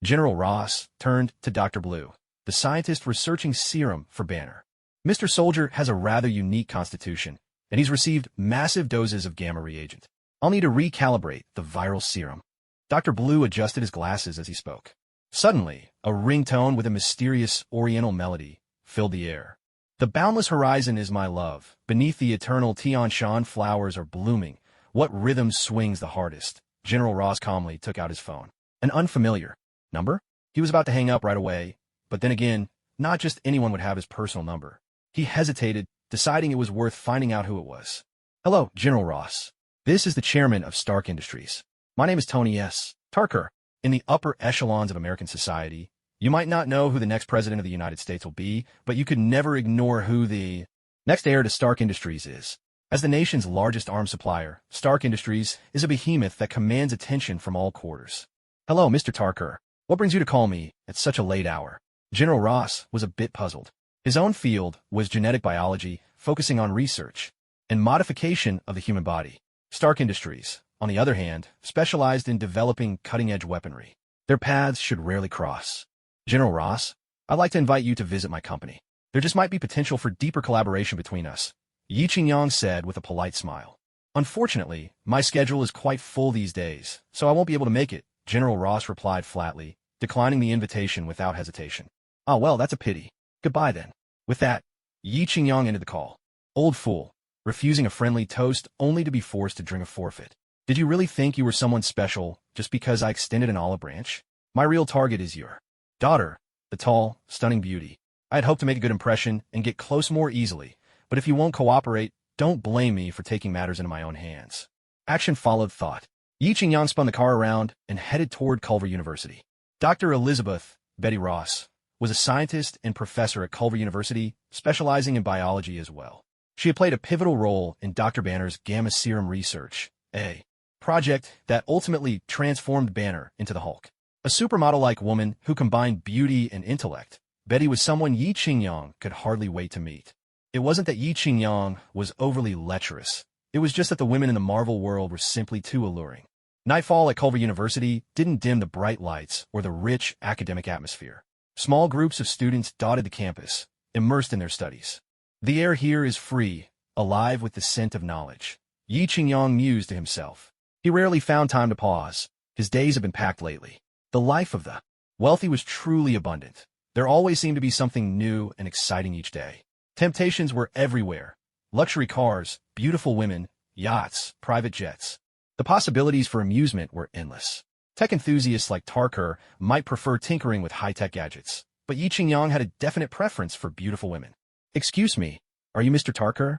General Ross turned to Dr. Blue, the scientist researching serum for Banner. Mr. Soldier has a rather unique constitution, and he's received massive doses of gamma reagent. I'll need to recalibrate the viral serum. Dr. Blue adjusted his glasses as he spoke. Suddenly, a ringtone with a mysterious oriental melody filled the air. The boundless horizon is my love. Beneath the eternal Tian-Shan flowers are blooming. What rhythm swings the hardest? General Ross calmly took out his phone. An unfamiliar number? He was about to hang up right away, but then again, not just anyone would have his personal number. He hesitated, deciding it was worth finding out who it was. Hello, General Ross. This is the chairman of Stark Industries. My name is Tony S. Tarker. In the upper echelons of American society, you might not know who the next president of the United States will be, but you could never ignore who the next heir to Stark Industries is. As the nation's largest arms supplier, Stark Industries is a behemoth that commands attention from all quarters. Hello, Mr. Tarker. What brings you to call me at such a late hour? General Ross was a bit puzzled. His own field was genetic biology, focusing on research and modification of the human body. Stark Industries, on the other hand, specialized in developing cutting-edge weaponry. Their paths should rarely cross. General Ross, I'd like to invite you to visit my company. There just might be potential for deeper collaboration between us, Yi Qingyang said with a polite smile. Unfortunately, my schedule is quite full these days, so I won't be able to make it, General Ross replied flatly, declining the invitation without hesitation. Ah, well, that's a pity. Goodbye then. With that, Yi Qingyang ended the call. Old fool, refusing a friendly toast only to be forced to drink a forfeit. Did you really think you were someone special just because I extended an olive branch? My real target is your daughter, the tall, stunning beauty. I had hoped to make a good impression and get close more easily, but if you won't cooperate, don't blame me for taking matters into my own hands. Action followed thought. Yi Qingyang spun the car around and headed toward Culver University. Dr. Elizabeth Betty Ross was a scientist and professor at Culver University, specializing in biology as well. She had played a pivotal role in Dr. Banner's gamma serum research, a project that ultimately transformed Banner into the Hulk. A supermodel-like woman who combined beauty and intellect, Betty was someone Yi Qingyang could hardly wait to meet. It wasn't that Yi Qingyang was overly lecherous. It was just that the women in the Marvel world were simply too alluring. Nightfall at Culver University didn't dim the bright lights or the rich academic atmosphere. Small groups of students dotted the campus, immersed in their studies. The air here is free, alive with the scent of knowledge, Yi Qingyang mused to himself. He rarely found time to pause. His days have been packed lately. The life of the wealthy was truly abundant. There always seemed to be something new and exciting each day. Temptations were everywhere. Luxury cars, beautiful women, yachts, private jets. The possibilities for amusement were endless. Tech enthusiasts like Tarker might prefer tinkering with high-tech gadgets, but Yi Qingyang had a definite preference for beautiful women. Excuse me, are you Mr. Tarker?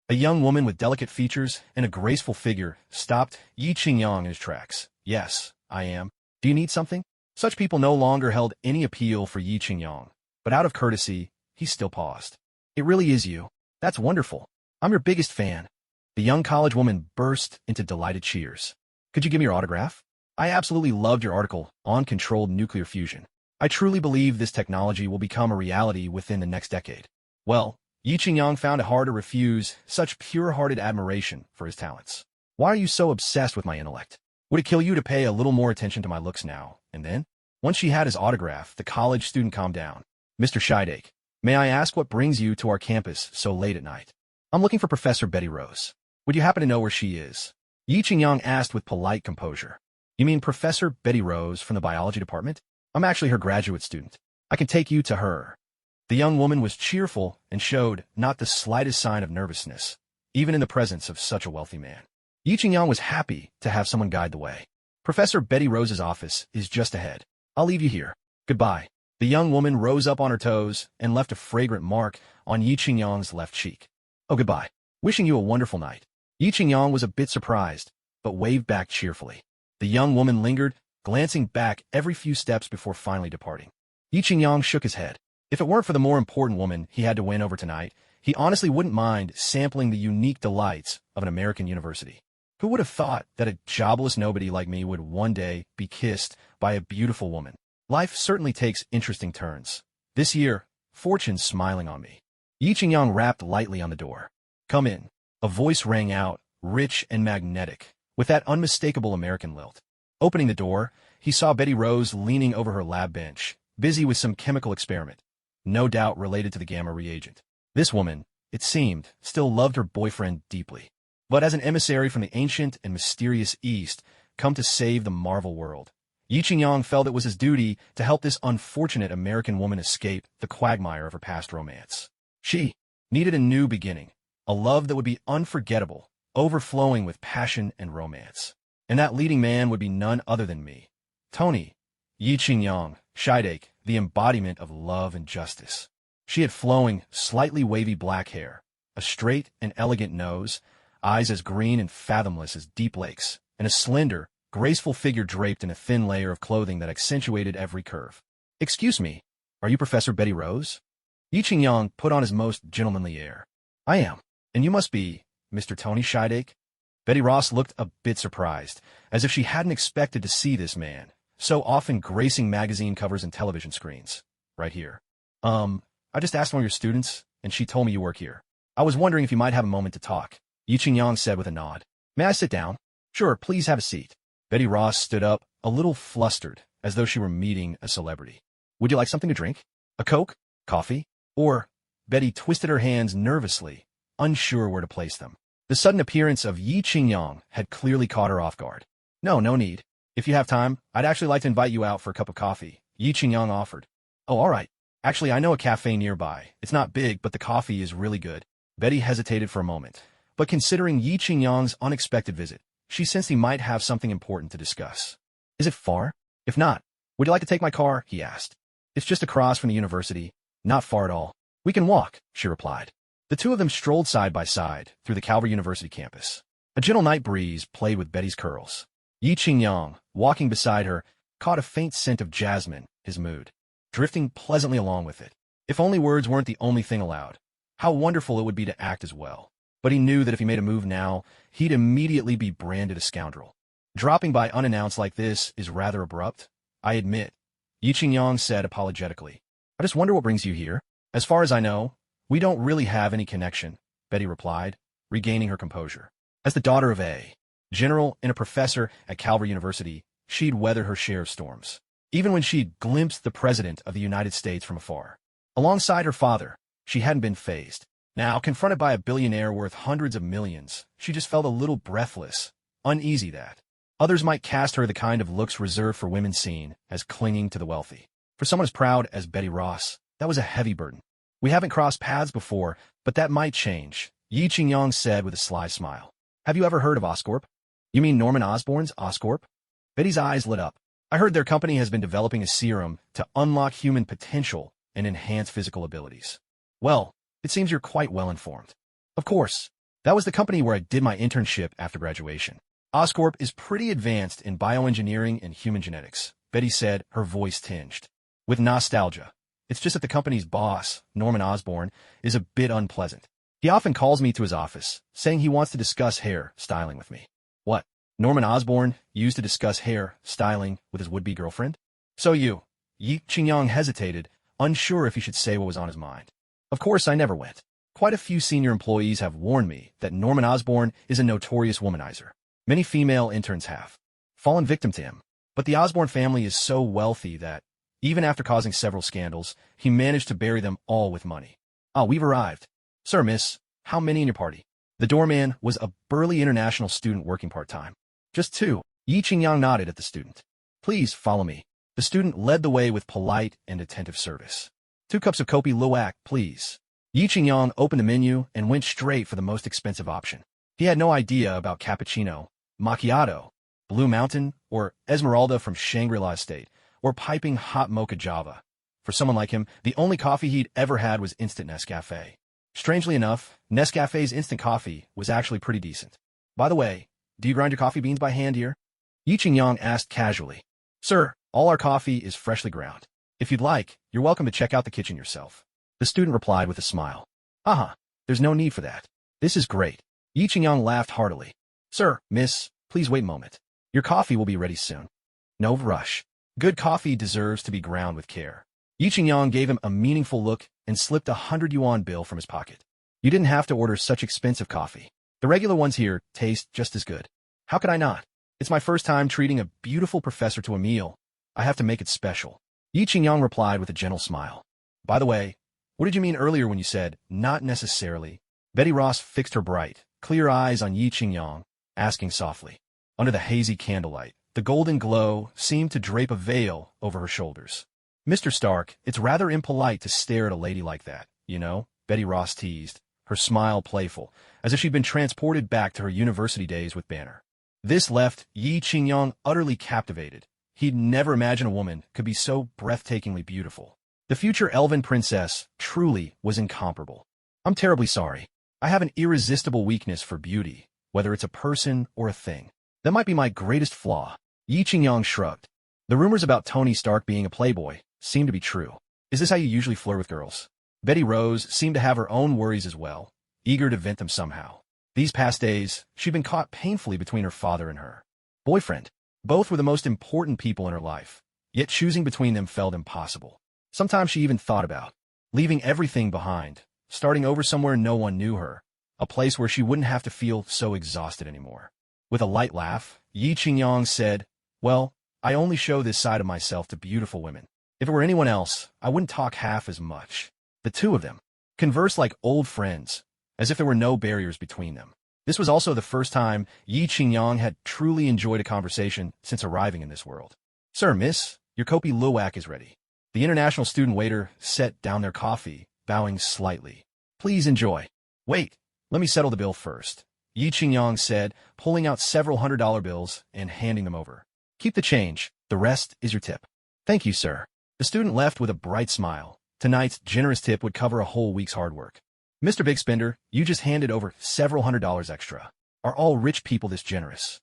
A young woman with delicate features and a graceful figure stopped Yi Qingyang in his tracks. Yes, I am. Do you need something? Such people no longer held any appeal for Yi Qingyang, but out of courtesy, he still paused. It really is you. That's wonderful. I'm your biggest fan. The young college woman burst into delighted cheers. Could you give me your autograph? I absolutely loved your article on controlled nuclear fusion. I truly believe this technology will become a reality within the next decade. Well, Yi Qingyang found it hard to refuse such pure-hearted admiration for his talents. Why are you so obsessed with my intellect? Would it kill you to pay a little more attention to my looks now and then? Once she had his autograph, the college student calmed down. Mr. Scheidake, may I ask what brings you to our campus so late at night? I'm looking for Professor Betty Rose. Would you happen to know where she is? Yi Qingyang asked with polite composure. You mean Professor Betty Rose from the biology department? I'm actually her graduate student. I can take you to her. The young woman was cheerful and showed not the slightest sign of nervousness, even in the presence of such a wealthy man. Yi Qingyang was happy to have someone guide the way. Professor Betty Rose's office is just ahead. I'll leave you here. Goodbye. The young woman rose up on her toes and left a fragrant mark on Yi Qingyang's left cheek. Oh, goodbye. Wishing you a wonderful night. Yi Qingyang was a bit surprised, but waved back cheerfully. The young woman lingered, glancing back every few steps before finally departing. Yi Qingyang shook his head. If it weren't for the more important woman he had to win over tonight, he honestly wouldn't mind sampling the unique delights of an American university. Who would have thought that a jobless nobody like me would one day be kissed by a beautiful woman? Life certainly takes interesting turns. This year, fortune's smiling on me. Yi Qingyang rapped lightly on the door. Come in. A voice rang out, rich and magnetic, with that unmistakable American lilt. Opening the door, he saw Betty Rose leaning over her lab bench, busy with some chemical experiment, no doubt related to the gamma reagent. This woman, it seemed, still loved her boyfriend deeply. But as an emissary from the ancient and mysterious East, come to save the Marvel world, Yi Qingyang felt it was his duty to help this unfortunate American woman escape the quagmire of her past romance. She needed a new beginning, a love that would be unforgettable, overflowing with passion and romance. And that leading man would be none other than me, Tony. Yi Qingyang, Shidake, the embodiment of love and justice. She had flowing, slightly wavy black hair, a straight and elegant nose, eyes as green and fathomless as deep lakes, and a slender, graceful figure draped in a thin layer of clothing that accentuated every curve. Excuse me, are you Professor Betty Rose? Yi Qingyang put on his most gentlemanly air. I am. And you must be Mr. Tony Shidake? Betty Ross looked a bit surprised, as if she hadn't expected to see this man, so often gracing magazine covers and television screens. Right here. I just asked one of your students, and she told me you work here. I was wondering if you might have a moment to talk, Yi Qingyang said with a nod. May I sit down? Sure, please have a seat. Betty Ross stood up, a little flustered, as though she were meeting a celebrity. Would you like something to drink? A Coke? Coffee? Or? Betty twisted her hands nervously, unsure where to place them. The sudden appearance of Yi Qingyang had clearly caught her off guard. No need. If you have time, I'd actually like to invite you out for a cup of coffee, Yi Qingyang offered. Oh, all right. Actually, I know a cafe nearby. It's not big, but the coffee is really good. Betty hesitated for a moment, but considering Yi Qingyang's unexpected visit, she sensed he might have something important to discuss. Is it far? If not, would you like to take my car? He asked. It's just across from the university. Not far at all. We can walk, she replied. The two of them strolled side by side through the Calvary University campus. A gentle night breeze played with Betty's curls. Yi Qingyang, walking beside her, caught a faint scent of jasmine, his mood, drifting pleasantly along with it. If only words weren't the only thing allowed. How wonderful it would be to act as well. But he knew that if he made a move now, he'd immediately be branded a scoundrel. Dropping by unannounced like this is rather abrupt, I admit, Yi Qingyang said apologetically. I just wonder what brings you here. As far as I know, we don't really have any connection, Betty replied, regaining her composure. As the daughter of a general and a professor at Calvary University, she'd weathered her share of storms, even when she'd glimpsed the President of the United States from afar. Alongside her father, she hadn't been fazed. Now, confronted by a billionaire worth hundreds of millions, she just felt a little breathless, uneasy that others might cast her the kind of looks reserved for women seen as clinging to the wealthy. For someone as proud as Betty Ross, that was a heavy burden. We haven't crossed paths before, but that might change, Yi Qingyang said with a sly smile. Have you ever heard of Oscorp? You mean Norman Osborn's Oscorp? Betty's eyes lit up. I heard their company has been developing a serum to unlock human potential and enhance physical abilities. Well, it seems you're quite well informed. Of course, that was the company where I did my internship after graduation. Oscorp is pretty advanced in bioengineering and human genetics, Betty said, her voice tinged with nostalgia. It's just that the company's boss, Norman Osborn, is a bit unpleasant. He often calls me to his office, saying he wants to discuss hair styling with me. What? Norman Osborn used to discuss hair styling with his would-be girlfriend? So you. Yi Qingyang hesitated, unsure if he should say what was on his mind. Of course I never went. Quite a few senior employees have warned me that Norman Osborn is a notorious womanizer. Many female interns have fallen victim to him. But the Osborn family is so wealthy that, even after causing several scandals, he managed to bury them all with money. Ah, we've arrived. Sir, miss, how many in your party? The doorman was a burly international student working part-time. Just two. Yi Qingyang nodded at the student. Please follow me. The student led the way with polite and attentive service. 2 cups of kopi luwak, please. Yi Qingyang opened the menu and went straight for the most expensive option. He had no idea about cappuccino, macchiato, Blue Mountain, or Esmeralda from Shangri-La Estate, or piping hot mocha java. For someone like him, the only coffee he'd ever had was instant Nescafe. Strangely enough, Nescafe's instant coffee was actually pretty decent. By the way, do you grind your coffee beans by hand here? Yi Qingyang asked casually. Sir, all our coffee is freshly ground. If you'd like, you're welcome to check out the kitchen yourself. The student replied with a smile. There's no need for that. This is great. Yi Qingyang laughed heartily. Sir, miss, please wait a moment. Your coffee will be ready soon. No rush. Good coffee deserves to be ground with care. Yi Qingyang gave him a meaningful look and slipped a 100 yuan bill from his pocket. You didn't have to order such expensive coffee. The regular ones here taste just as good. How could I not? It's my first time treating a beautiful professor to a meal. I have to make it special. Yi Qingyang replied with a gentle smile. By the way, what did you mean earlier when you said, not necessarily? Betty Ross fixed her bright, clear eyes on Yi Qingyang, asking softly. Under the hazy candlelight, the golden glow seemed to drape a veil over her shoulders. Mr. Stark, it's rather impolite to stare at a lady like that, you know, Betty Ross teased, her smile playful, as if she'd been transported back to her university days with Banner. This left Yi Qingyang utterly captivated. He'd never imagined a woman could be so breathtakingly beautiful. The future elven princess truly was incomparable. I'm terribly sorry. I have an irresistible weakness for beauty, whether it's a person or a thing. That might be my greatest flaw. Yi Qingyang shrugged. The rumors about Tony Stark being a playboy seem to be true. Is this how you usually flirt with girls? Betty Rose seemed to have her own worries as well, eager to vent them somehow. These past days, she'd been caught painfully between her father and her boyfriend. Both were the most important people in her life, yet choosing between them felt impossible. Sometimes she even thought about leaving everything behind, starting over somewhere no one knew her, a place where she wouldn't have to feel so exhausted anymore. With a light laugh, Yi Qingyang said, well, I only show this side of myself to beautiful women. If it were anyone else, I wouldn't talk half as much. The two of them conversed like old friends, as if there were no barriers between them. This was also the first time Yi Qingyang had truly enjoyed a conversation since arriving in this world. Sir, miss, your kopi luwak is ready. The international student waiter set down their coffee, bowing slightly. Please enjoy. Wait, let me settle the bill first, Yi Qingyang said, pulling out several $100 bills and handing them over. Keep the change. The rest is your tip. Thank you, sir. The student left with a bright smile. Tonight's generous tip would cover a whole week's hard work. Mr. Big Spender, you just handed over several $100 extra. Are all rich people this generous?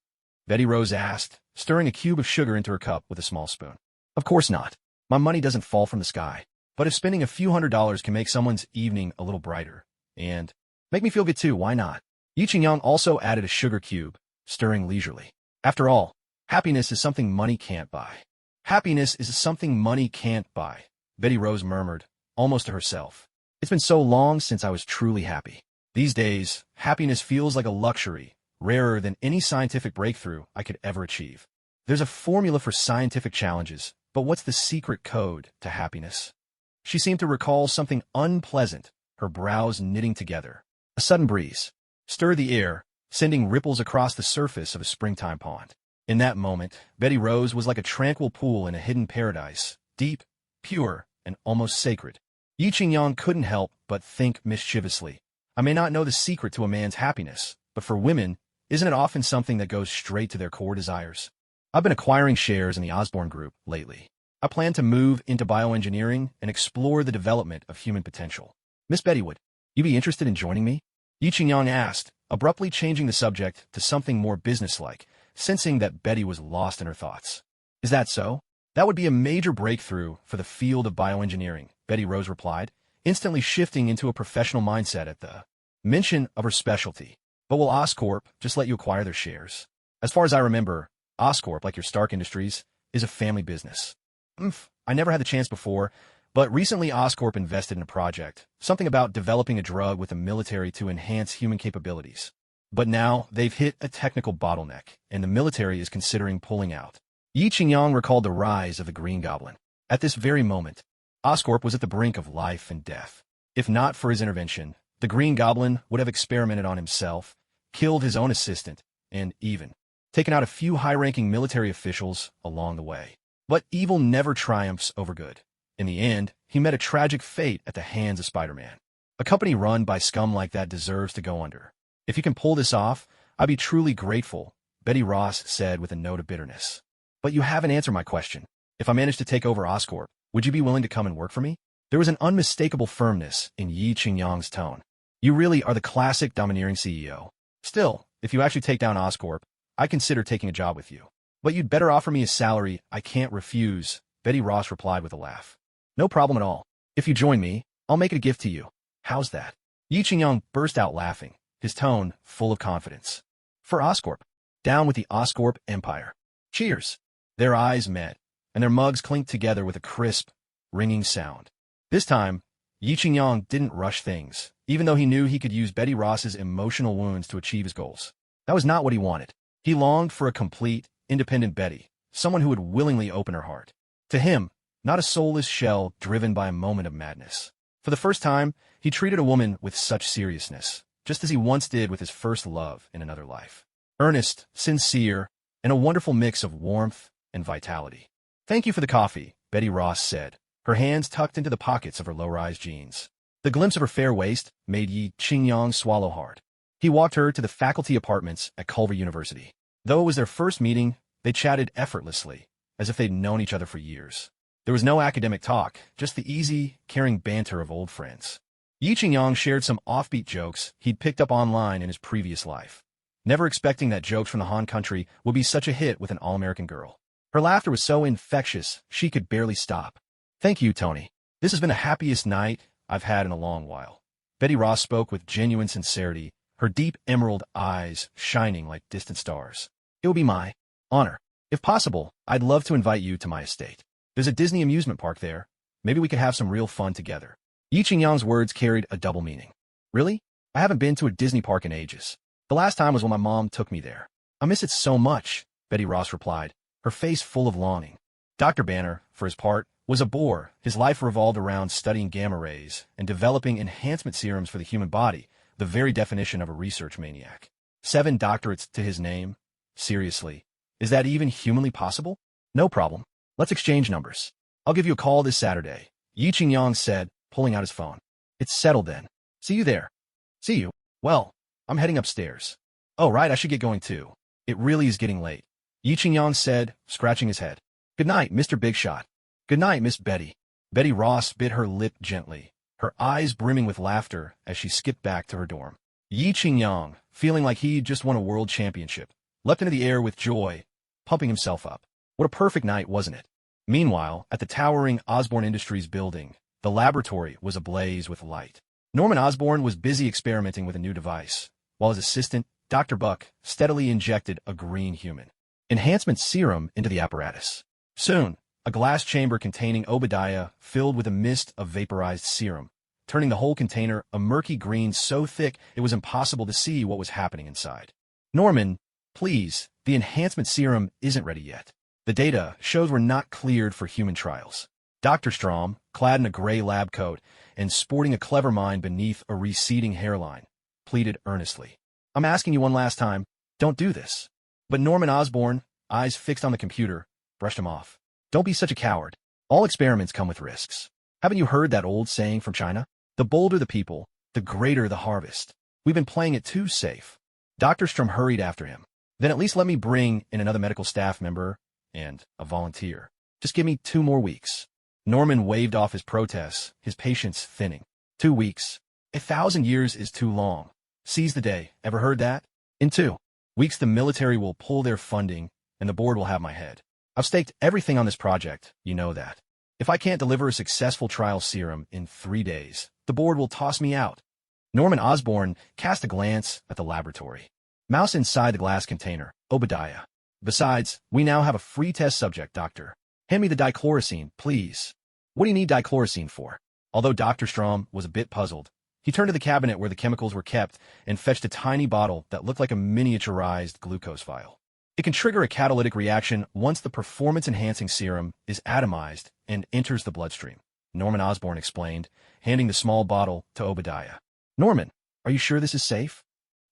Betty Rose asked, stirring a cube of sugar into her cup with a small spoon. Of course not. My money doesn't fall from the sky. But if spending a few $100s can make someone's evening a little brighter, and make me feel good too, why not? Yi Qingyang also added a sugar cube, stirring leisurely. After all, happiness is something money can't buy. Happiness is something money can't buy, Betty Rose murmured, almost to herself. It's been so long since I was truly happy. These days, happiness feels like a luxury, rarer than any scientific breakthrough I could ever achieve. There's a formula for scientific challenges, but what's the secret code to happiness? She seemed to recall something unpleasant, her brows knitting together. A sudden breeze stirred the air, sending ripples across the surface of a springtime pond. In that moment, Betty Rose was like a tranquil pool in a hidden paradise, deep, pure, and almost sacred. Yi Qingyang couldn't help but think mischievously. I may not know the secret to a man's happiness, but for women, isn't it often something that goes straight to their core desires? I've been acquiring shares in the Osborne Group lately. I plan to move into bioengineering and explore the development of human potential. Miss Betty, would you be interested in joining me? Yi Qingyang asked, abruptly changing the subject to something more businesslike, sensing that Betty was lost in her thoughts. Is that so? That would be a major breakthrough for the field of bioengineering, Betty Rose replied, instantly shifting into a professional mindset at the mention of her specialty. But will Oscorp just let you acquire their shares? As far as I remember, Oscorp, like your Stark Industries, is a family business. I never had the chance before, but recently Oscorp invested in a project, something about developing a drug with the military to enhance human capabilities. But now they've hit a technical bottleneck, and the military is considering pulling out. Yi Qingyang recalled the rise of the Green Goblin. At this very moment, Oscorp was at the brink of life and death. If not for his intervention, the Green Goblin would have experimented on himself, killed his own assistant, and even taken out a few high-ranking military officials along the way. But evil never triumphs over good. In the end, he met a tragic fate at the hands of Spider-Man. A company run by scum like that deserves to go under. If you can pull this off, I'd be truly grateful, Betty Ross said with a note of bitterness. But you haven't answered my question. If I managed to take over Oscorp, would you be willing to come and work for me? There was an unmistakable firmness in Yi Qingyang's tone. You really are the classic domineering CEO. Still, if you actually take down Oscorp, I consider taking a job with you. But you'd better offer me a salary I can't refuse, Betty Ross replied with a laugh. No problem at all. If you join me, I'll make it a gift to you. How's that? Yi Qingyang burst out laughing, his tone full of confidence. For Oscorp. Down with the Oscorp Empire. Cheers. Their eyes met, and their mugs clinked together with a crisp, ringing sound. This time, Yi Qingyang didn't rush things, even though he knew he could use Betty Ross's emotional wounds to achieve his goals. That was not what he wanted. He longed for a complete, independent Betty, someone who would willingly open her heart. To him, not a soulless shell driven by a moment of madness. For the first time, he treated a woman with such seriousness, just as he once did with his first love in another life. Earnest, sincere, and a wonderful mix of warmth and vitality. "Thank you for the coffee," Betty Ross said, her hands tucked into the pockets of her low-rise jeans. The glimpse of her fair waist made Yi Qingyang swallow hard. He walked her to the faculty apartments at Culver University. Though it was their first meeting, they chatted effortlessly, as if they'd known each other for years. There was no academic talk, just the easy, caring banter of old friends. Yi Qingyang shared some offbeat jokes he'd picked up online in his previous life, never expecting that jokes from the Han country would be such a hit with an all-American girl. Her laughter was so infectious, she could barely stop. "Thank you, Tony. This has been the happiest night I've had in a long while." Betty Ross spoke with genuine sincerity, her deep emerald eyes shining like distant stars. "It will be my honor. If possible, I'd love to invite you to my estate. There's a Disney amusement park there. Maybe we could have some real fun together." Yi Qingyang's words carried a double meaning. "Really? I haven't been to a Disney park in ages. The last time was when my mom took me there. I miss it so much," Betty Ross replied, her face full of longing. Dr. Banner, for his part, was a bore. His life revolved around studying gamma rays and developing enhancement serums for the human body, the very definition of a research maniac. 7 doctorates to his name? Seriously, is that even humanly possible? "No problem. Let's exchange numbers. I'll give you a call this Saturday," Yi Qingyang said, pulling out his phone. "It's settled then. See you there." "See you. Well, I'm heading upstairs." "Oh, right, I should get going too. It really is getting late," Yi Qingyang said, scratching his head. "Good night, Mr. Big Shot." "Good night, Miss Betty." Betty Ross bit her lip gently, her eyes brimming with laughter as she skipped back to her dorm. Yi Qingyang, feeling like he'd just won a world championship, leapt into the air with joy, pumping himself up. What a perfect night, wasn't it? Meanwhile, at the towering Osborne Industries building, the laboratory was ablaze with light. Norman Osborn was busy experimenting with a new device, while his assistant, Dr. Buck, steadily injected a green human enhancement serum into the apparatus. Soon, a glass chamber containing Obadiah filled with a mist of vaporized serum, turning the whole container a murky green so thick it was impossible to see what was happening inside. "Norman, please, the enhancement serum isn't ready yet. The data shows we're not cleared for human trials." Dr. Strom, clad in a gray lab coat and sporting a clever mind beneath a receding hairline, pleaded earnestly. "I'm asking you one last time, don't do this." But Norman Osborn, eyes fixed on the computer, brushed him off. "Don't be such a coward. All experiments come with risks. Haven't you heard that old saying from China? The bolder the people, the greater the harvest. We've been playing it too safe." Dr. Strom hurried after him. "Then at least let me bring in another medical staff member and a volunteer. Just give me 2 more weeks." Norman waved off his protests, his patience thinning. 2 weeks. 1,000 years is too long. Seize the day. Ever heard that? In 2 weeks, the military will pull their funding, and the board will have my head. I've staked everything on this project, you know that. If I can't deliver a successful trial serum in 3 days, the board will toss me out." Norman Osborn cast a glance at the laboratory. "Mouse inside the glass container, Obadiah. Besides, we now have a free test subject, Doctor. Hand me the dichlorosilane, please." "What do you need dichlorosilane for?" Although Dr. Strom was a bit puzzled, he turned to the cabinet where the chemicals were kept and fetched a tiny bottle that looked like a miniaturized glucose vial. "It can trigger a catalytic reaction once the performance-enhancing serum is atomized and enters the bloodstream," Norman Osborn explained, handing the small bottle to Obadiah. "Norman, are you sure this is safe?"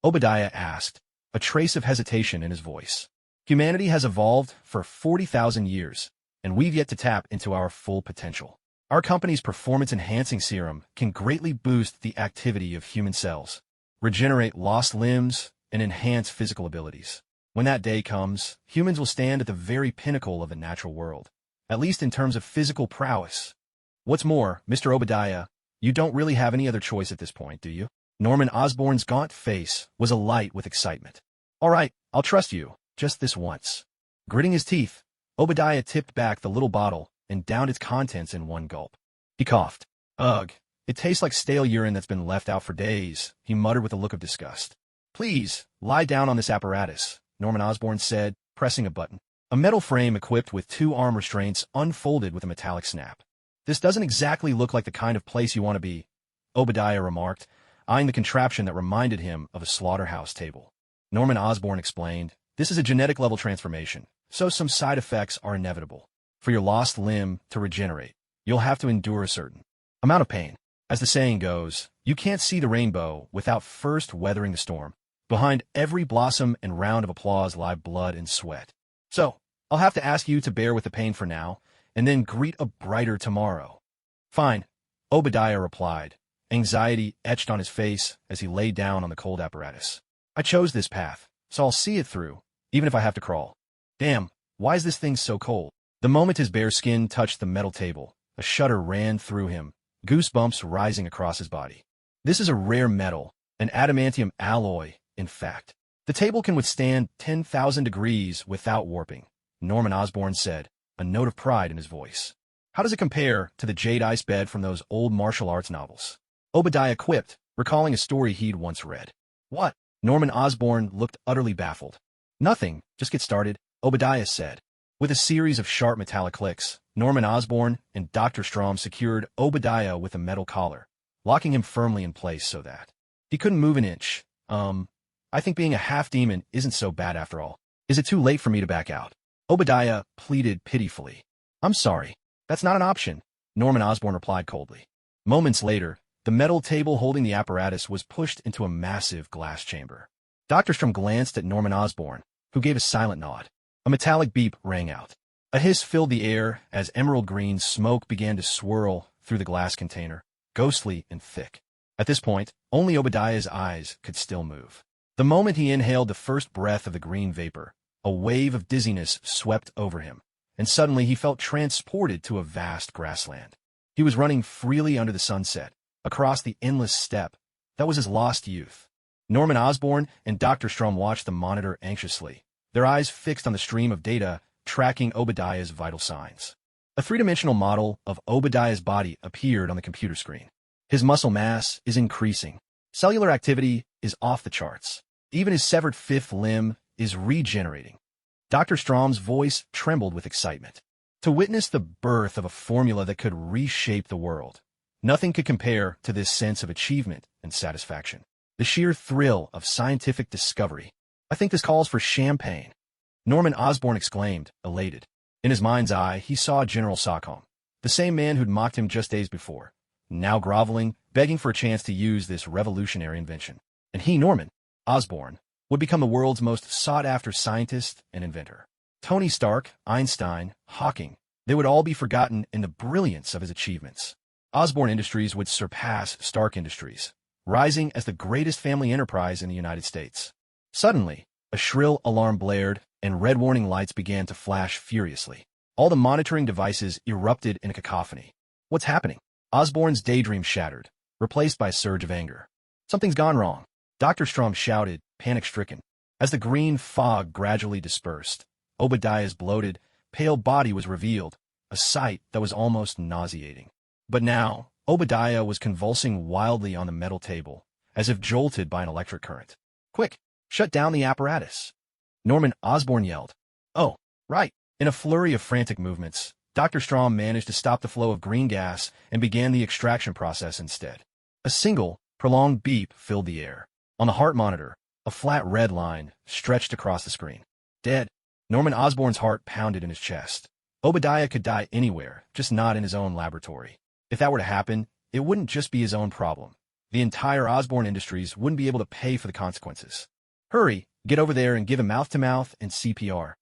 Obadiah asked, a trace of hesitation in his voice. "Humanity has evolved for 40,000 years, and we've yet to tap into our full potential. Our company's performance-enhancing serum can greatly boost the activity of human cells, regenerate lost limbs, and enhance physical abilities. When that day comes, humans will stand at the very pinnacle of the natural world, at least in terms of physical prowess. What's more, Mr. Obadiah, you don't really have any other choice at this point, do you?" Norman Osborn's gaunt face was alight with excitement. "All right, I'll trust you, just this once." Gritting his teeth, Obadiah tipped back the little bottle and downed its contents in one gulp. He coughed. "Ugh, it tastes like stale urine that's been left out for days," he muttered with a look of disgust. Please, lie down on this apparatus, Norman Osborn said, pressing a button. A metal frame equipped with two arm restraints unfolded with a metallic snap. This doesn't exactly look like the kind of place you want to be, Obadiah remarked, eyeing the contraption that reminded him of a slaughterhouse table. Norman Osborn explained, this is a genetic-level transformation, so some side effects are inevitable. For your lost limb to regenerate, you'll have to endure a certain amount of pain. As the saying goes, you can't see the rainbow without first weathering the storm. Behind every blossom and round of applause lie blood and sweat. So, I'll have to ask you to bear with the pain for now, and then greet a brighter tomorrow. Fine, Obadiah replied, anxiety etched on his face as he lay down on the cold apparatus. I chose this path, so I'll see it through, even if I have to crawl. Damn, why is this thing so cold? The moment his bare skin touched the metal table, a shudder ran through him, goosebumps rising across his body. This is a rare metal, an adamantium alloy, in fact. The table can withstand 10,000 degrees without warping, Norman Osborn said, a note of pride in his voice. How does it compare to the jade ice bed from those old martial arts novels? Obadiah quipped, recalling a story he'd once read. What? Norman Osborn looked utterly baffled. Nothing, just get started, Obadiah said. With a series of sharp metallic clicks, Norman Osborn and Dr. Strom secured Obadiah with a metal collar, locking him firmly in place so that he couldn't move an inch. I think being a half-demon isn't so bad after all. Is it too late for me to back out? Obadiah pleaded pitifully. I'm sorry. That's not an option, Norman Osborn replied coldly. Moments later, the metal table holding the apparatus was pushed into a massive glass chamber. Dr. Strom glanced at Norman Osborn, who gave a silent nod. A metallic beep rang out. A hiss filled the air as emerald green smoke began to swirl through the glass container, ghostly and thick. At this point, only Obadiah's eyes could still move. The moment he inhaled the first breath of the green vapor, a wave of dizziness swept over him, and suddenly he felt transported to a vast grassland. He was running freely under the sunset, across the endless steppe that was his lost youth. Norman Osborn and Dr. Strom watched the monitor anxiously, their eyes fixed on the stream of data tracking Obadiah's vital signs. A three-dimensional model of Obadiah's body appeared on the computer screen. His muscle mass is increasing. Cellular activity is off the charts. Even his severed fifth limb is regenerating. Dr. Strom's voice trembled with excitement. To witness the birth of a formula that could reshape the world, nothing could compare to this sense of achievement and satisfaction. The sheer thrill of scientific discovery. I think this calls for champagne, Norman Osborn exclaimed, elated. In his mind's eye, he saw General Stockholm, the same man who'd mocked him just days before, now groveling, begging for a chance to use this revolutionary invention. And he, Norman Osborn, would become the world's most sought-after scientist and inventor. Tony Stark, Einstein, Hawking, they would all be forgotten in the brilliance of his achievements. Osborn Industries would surpass Stark Industries, rising as the greatest family enterprise in the United States. Suddenly, a shrill alarm blared, and red warning lights began to flash furiously. All the monitoring devices erupted in a cacophony. What's happening? Osborn's daydream shattered, replaced by a surge of anger. Something's gone wrong. Dr. Strom shouted, panic-stricken. As the green fog gradually dispersed, Obadiah's bloated, pale body was revealed, a sight that was almost nauseating. But now, Obadiah was convulsing wildly on the metal table, as if jolted by an electric current. Quick, shut down the apparatus, Norman Osborn yelled. Oh, right. In a flurry of frantic movements, Dr. Strom managed to stop the flow of green gas and began the extraction process instead. A single, prolonged beep filled the air. On the heart monitor, a flat red line stretched across the screen. Dead. Norman Osborn's heart pounded in his chest. Obadiah could die anywhere, just not in his own laboratory. If that were to happen, it wouldn't just be his own problem. The entire Osborn Industries wouldn't be able to pay for the consequences. Hurry, get over there and give him mouth-to-mouth and CPR.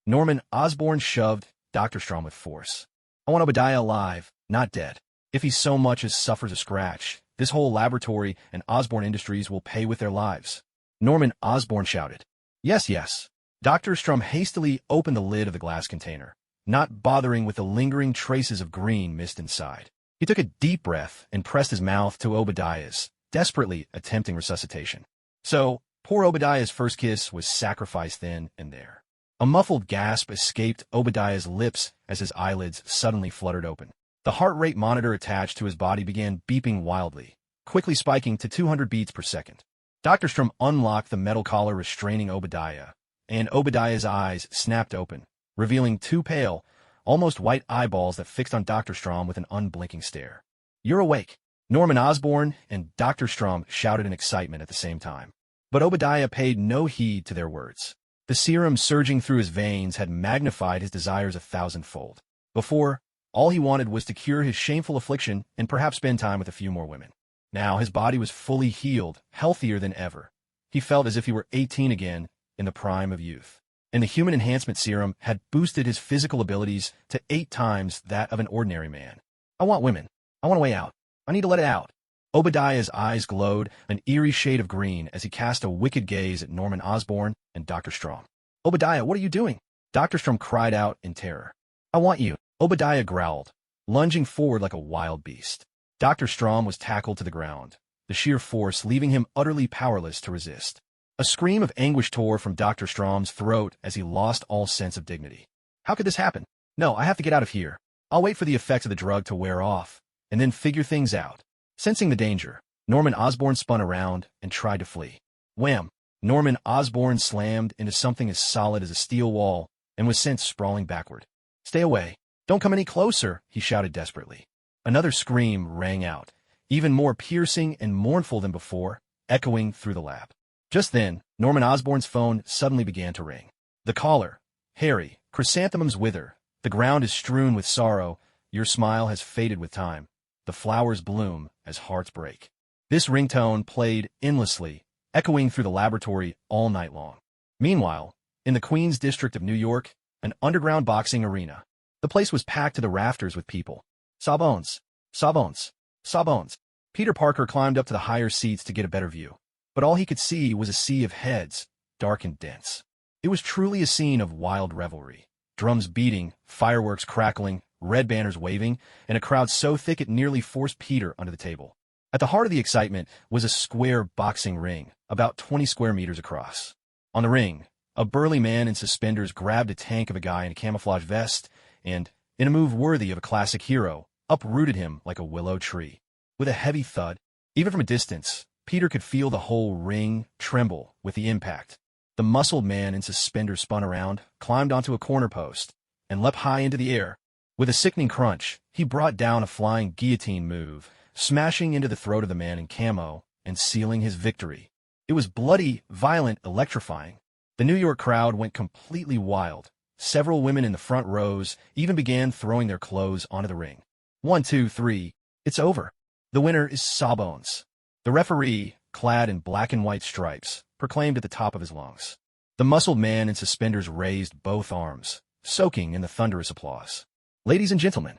Norman Osborn shoved Dr. Strom with force. I want Obadiah alive, not dead. If he so much as suffers a scratch, this whole laboratory and Osborn Industries will pay with their lives. Norman Osborn shouted. Yes, yes. Dr. Strom hastily opened the lid of the glass container, not bothering with the lingering traces of green mist inside. He took a deep breath and pressed his mouth to Obadiah's, desperately attempting resuscitation. So, poor Obadiah's first kiss was sacrificed then and there. A muffled gasp escaped Obadiah's lips as his eyelids suddenly fluttered open. The heart rate monitor attached to his body began beeping wildly, quickly spiking to 200 beats per second. Dr. Strom unlocked the metal collar restraining Obadiah, and Obadiah's eyes snapped open, revealing two pale, almost white eyeballs that fixed on Dr. Strom with an unblinking stare. "You're awake!" Norman Osborn and Dr. Strom shouted in excitement at the same time. But Obadiah paid no heed to their words. The serum surging through his veins had magnified his desires 1,000-fold. Before, all he wanted was to cure his shameful affliction and perhaps spend time with a few more women. Now his body was fully healed, healthier than ever. He felt as if he were 18 again, in the prime of youth. And the human enhancement serum had boosted his physical abilities to 8 times that of an ordinary man. "I want women. I want a way out. I need to let it out." Obadiah's eyes glowed an eerie shade of green as he cast a wicked gaze at Norman Osborn and Dr. Strom. "Obadiah, what are you doing?" Dr. Strom cried out in terror. "I want you," Obadiah growled, lunging forward like a wild beast. Dr. Strom was tackled to the ground, the sheer force leaving him utterly powerless to resist. A scream of anguish tore from Dr. Strom's throat as he lost all sense of dignity. "How could this happen? No, I have to get out of here. I'll wait for the effects of the drug to wear off, and then figure things out." Sensing the danger, Norman Osborn spun around and tried to flee. Wham! Norman Osborn slammed into something as solid as a steel wall and was sent sprawling backward. "Stay away. Don't come any closer," he shouted desperately. Another scream rang out, even more piercing and mournful than before, echoing through the lab. Just then, Norman Osborn's phone suddenly began to ring. "The caller. Harry, chrysanthemums wither. The ground is strewn with sorrow. Your smile has faded with time. The flowers bloom as hearts break." This ringtone played endlessly, echoing through the laboratory all night long. Meanwhile, in the Queens District of New York, an underground boxing arena. The place was packed to the rafters with people. Sawbones, Sawbones, Sawbones. Peter Parker climbed up to the higher seats to get a better view. But all he could see was a sea of heads, dark and dense. It was truly a scene of wild revelry. Drums beating, fireworks crackling, red banners waving, and a crowd so thick it nearly forced Peter under the table. At the heart of the excitement was a square boxing ring, about 20 square meters across. On the ring, a burly man in suspenders grabbed a tank of a guy in a camouflage vest and, in a move worthy of a classic hero, uprooted him like a willow tree. With a heavy thud, even from a distance, Peter could feel the whole ring tremble with the impact. The muscled man in suspenders spun around, climbed onto a corner post, and leapt high into the air. With a sickening crunch, he brought down a flying guillotine move, smashing into the throat of the man in camo and sealing his victory. It was bloody, violent, electrifying. The New York crowd went completely wild. Several women in the front rows even began throwing their clothes onto the ring. 1, 2, 3, it's over. The winner is Sawbones. The referee, clad in black and white stripes, proclaimed at the top of his lungs. The muscled man in suspenders raised both arms, soaking in the thunderous applause. "Ladies and gentlemen,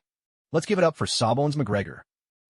let's give it up for Sawbones McGregor."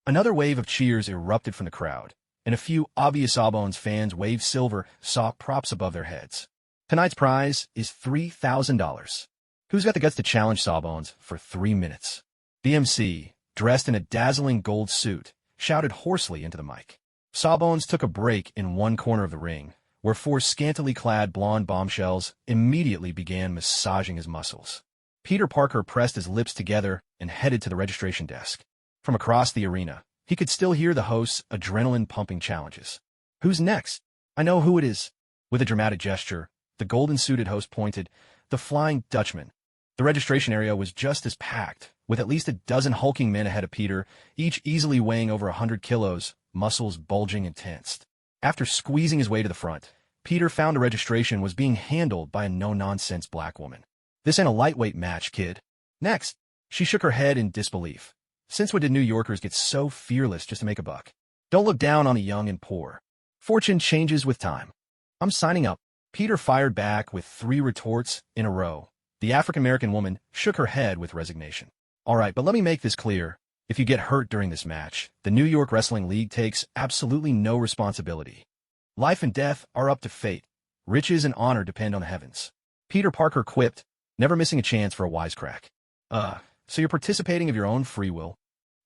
Another wave of cheers erupted from the crowd, and a few obvious Sawbones fans waved silver sock props above their heads. Tonight's prize is $3,000. Who's got the guts to challenge Sawbones for 3 minutes? The MC, dressed in a dazzling gold suit, shouted hoarsely into the mic. Sawbones took a break in one corner of the ring, where 4 scantily clad blonde bombshells immediately began massaging his muscles. Peter Parker pressed his lips together and headed to the registration desk. From across the arena, he could still hear the host's adrenaline-pumping challenges. "Who's next? I know who it is." With a dramatic gesture, the golden-suited host pointed, "The Flying Dutchman." The registration area was just as packed, with at least a dozen hulking men ahead of Peter, each easily weighing over 100 kilos, muscles bulging and tensed. After squeezing his way to the front, Peter found the registration was being handled by a no-nonsense black woman. "This ain't a lightweight match, kid." "Next." She shook her head in disbelief. Since when did New Yorkers get so fearless just to make a buck? "Don't look down on the young and poor. Fortune changes with time." "I'm signing up." Peter fired back with 3 retorts in a row. The African-American woman shook her head with resignation. "All right, but let me make this clear. If you get hurt during this match, the New York Wrestling League takes absolutely no responsibility. Life and death are up to fate. Riches and honor depend on the heavens." Peter Parker quipped, never missing a chance for a wisecrack. So you're participating of your own free will?"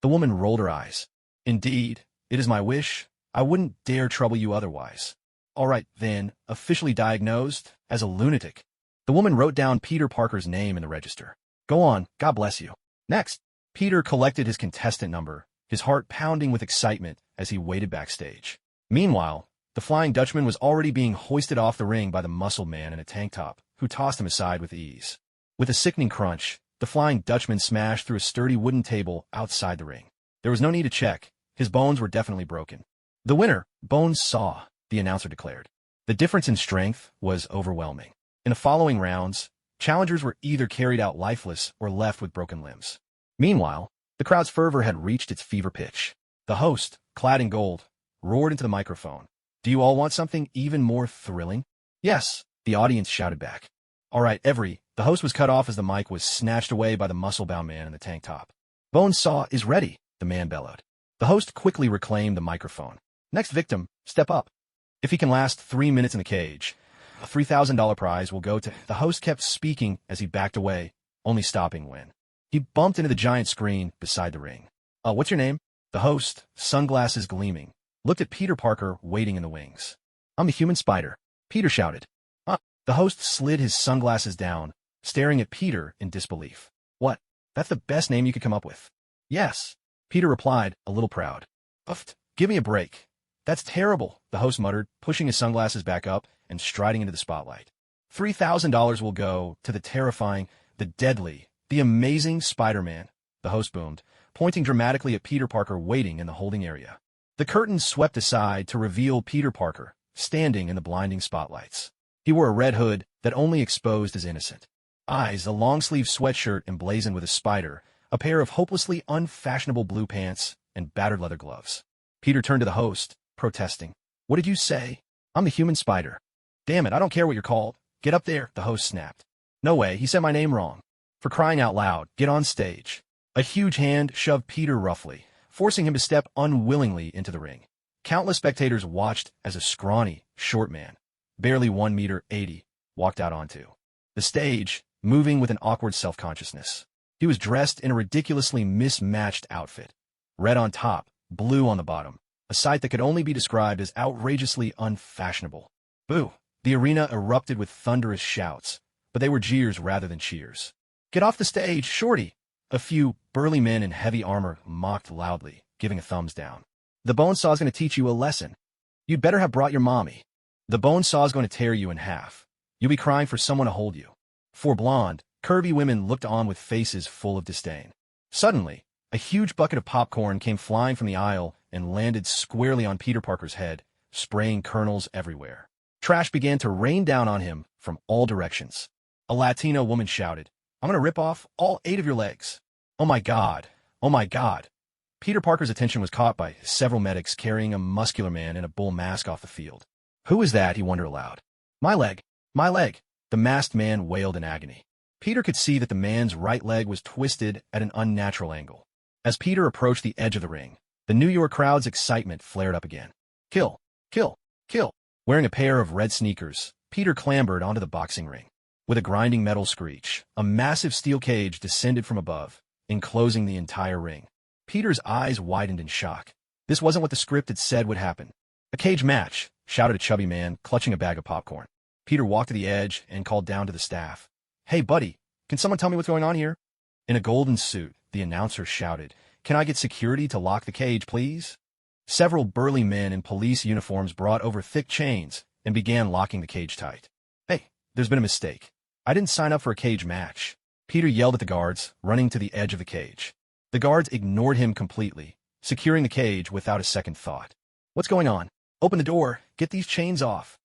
The woman rolled her eyes. "Indeed, it is my wish. I wouldn't dare trouble you otherwise." "All right, then, officially diagnosed as a lunatic." The woman wrote down Peter Parker's name in the register. "Go on, God bless you." Next, Peter collected his contestant number, his heart pounding with excitement as he waited backstage. Meanwhile, The Flying Dutchman was already being hoisted off the ring by the muscled man in a tank top, who tossed him aside with ease. With a sickening crunch, the Flying Dutchman smashed through a sturdy wooden table outside the ring. There was no need to check. His bones were definitely broken. The winner, Bones Saw, the announcer declared. The difference in strength was overwhelming. In the following rounds, challengers were either carried out lifeless or left with broken limbs. Meanwhile, the crowd's fervor had reached its fever pitch. The host, clad in gold, roared into the microphone. "Do you all want something even more thrilling?" "Yes," the audience shouted back. "All right, the host was cut off as the mic was snatched away by the muscle-bound man in the tank top. "Bones Saw is ready," the man bellowed. The host quickly reclaimed the microphone. "Next victim, step up. If he can last 3 minutes in the cage, a $3,000 prize will go to..." The host kept speaking as he backed away, only stopping when he bumped into the giant screen beside the ring. "What's your name?" The host, sunglasses gleaming, looked at Peter Parker waiting in the wings. "I'm the human spider," Peter shouted. The host slid his sunglasses down, staring at Peter in disbelief. "What? That's the best name you could come up with?" "Yes," Peter replied, a little proud. "Uffed, give me a break. That's terrible," the host muttered, pushing his sunglasses back up and striding into the spotlight. $3,000 will go to the terrifying, the deadly, the amazing Spider-Man," the host boomed, pointing dramatically at Peter Parker waiting in the holding area. The curtain swept aside to reveal Peter Parker, standing in the blinding spotlights. He wore a red hood that only exposed his innocent eyes, a long-sleeve sweatshirt emblazoned with a spider, a pair of hopelessly unfashionable blue pants, and battered leather gloves. Peter turned to the host, protesting. "What did you say?" "I'm the human spider." "Damn it, I don't care what you're called. Get up there," the host snapped. "No way, he said my name wrong. For crying out loud, get on stage." A huge hand shoved Peter roughly, forcing him to step unwillingly into the ring. Countless spectators watched as a scrawny, short man, barely 1.80 meters, walked out onto the stage, moving with an awkward self-consciousness. He was dressed in a ridiculously mismatched outfit. Red on top, blue on the bottom, a sight that could only be described as outrageously unfashionable. Boo! The arena erupted with thunderous shouts, but they were jeers rather than cheers. "Get off the stage, shorty!" A few burly men in heavy armor mocked loudly, giving a thumbs down. "The Bone Saw's going to teach you a lesson. You'd better have brought your mommy. The Bone Saw's going to tear you in half. You'll be crying for someone to hold you." Four blonde, curvy women looked on with faces full of disdain. Suddenly, a huge bucket of popcorn came flying from the aisle and landed squarely on Peter Parker's head, spraying kernels everywhere. Trash began to rain down on him from all directions. A Latina woman shouted, "I'm going to rip off all 8 of your legs." "Oh my God! Oh my God!" Peter Parker's attention was caught by several medics carrying a muscular man in a bull mask off the field. "Who is that?" he wondered aloud. "My leg! My leg!" the masked man wailed in agony. Peter could see that the man's right leg was twisted at an unnatural angle. As Peter approached the edge of the ring, the New York crowd's excitement flared up again. "Kill! Kill! Kill!" Wearing a pair of red sneakers, Peter clambered onto the boxing ring. With a grinding metal screech, a massive steel cage descended from above, enclosing the entire ring. Peter's eyes widened in shock. This wasn't what the script had said would happen. "A cage match," shouted a chubby man, clutching a bag of popcorn. Peter walked to the edge and called down to the staff. "Hey, buddy, can someone tell me what's going on here?" In a golden suit, the announcer shouted, "Can I get security to lock the cage, please?" Several burly men in police uniforms brought over thick chains and began locking the cage tight. "Hey, there's been a mistake. I didn't sign up for a cage match." Peter yelled at the guards, running to the edge of the cage. The guards ignored him completely, securing the cage without a second thought. "What's going on? Open the door. Get these chains off."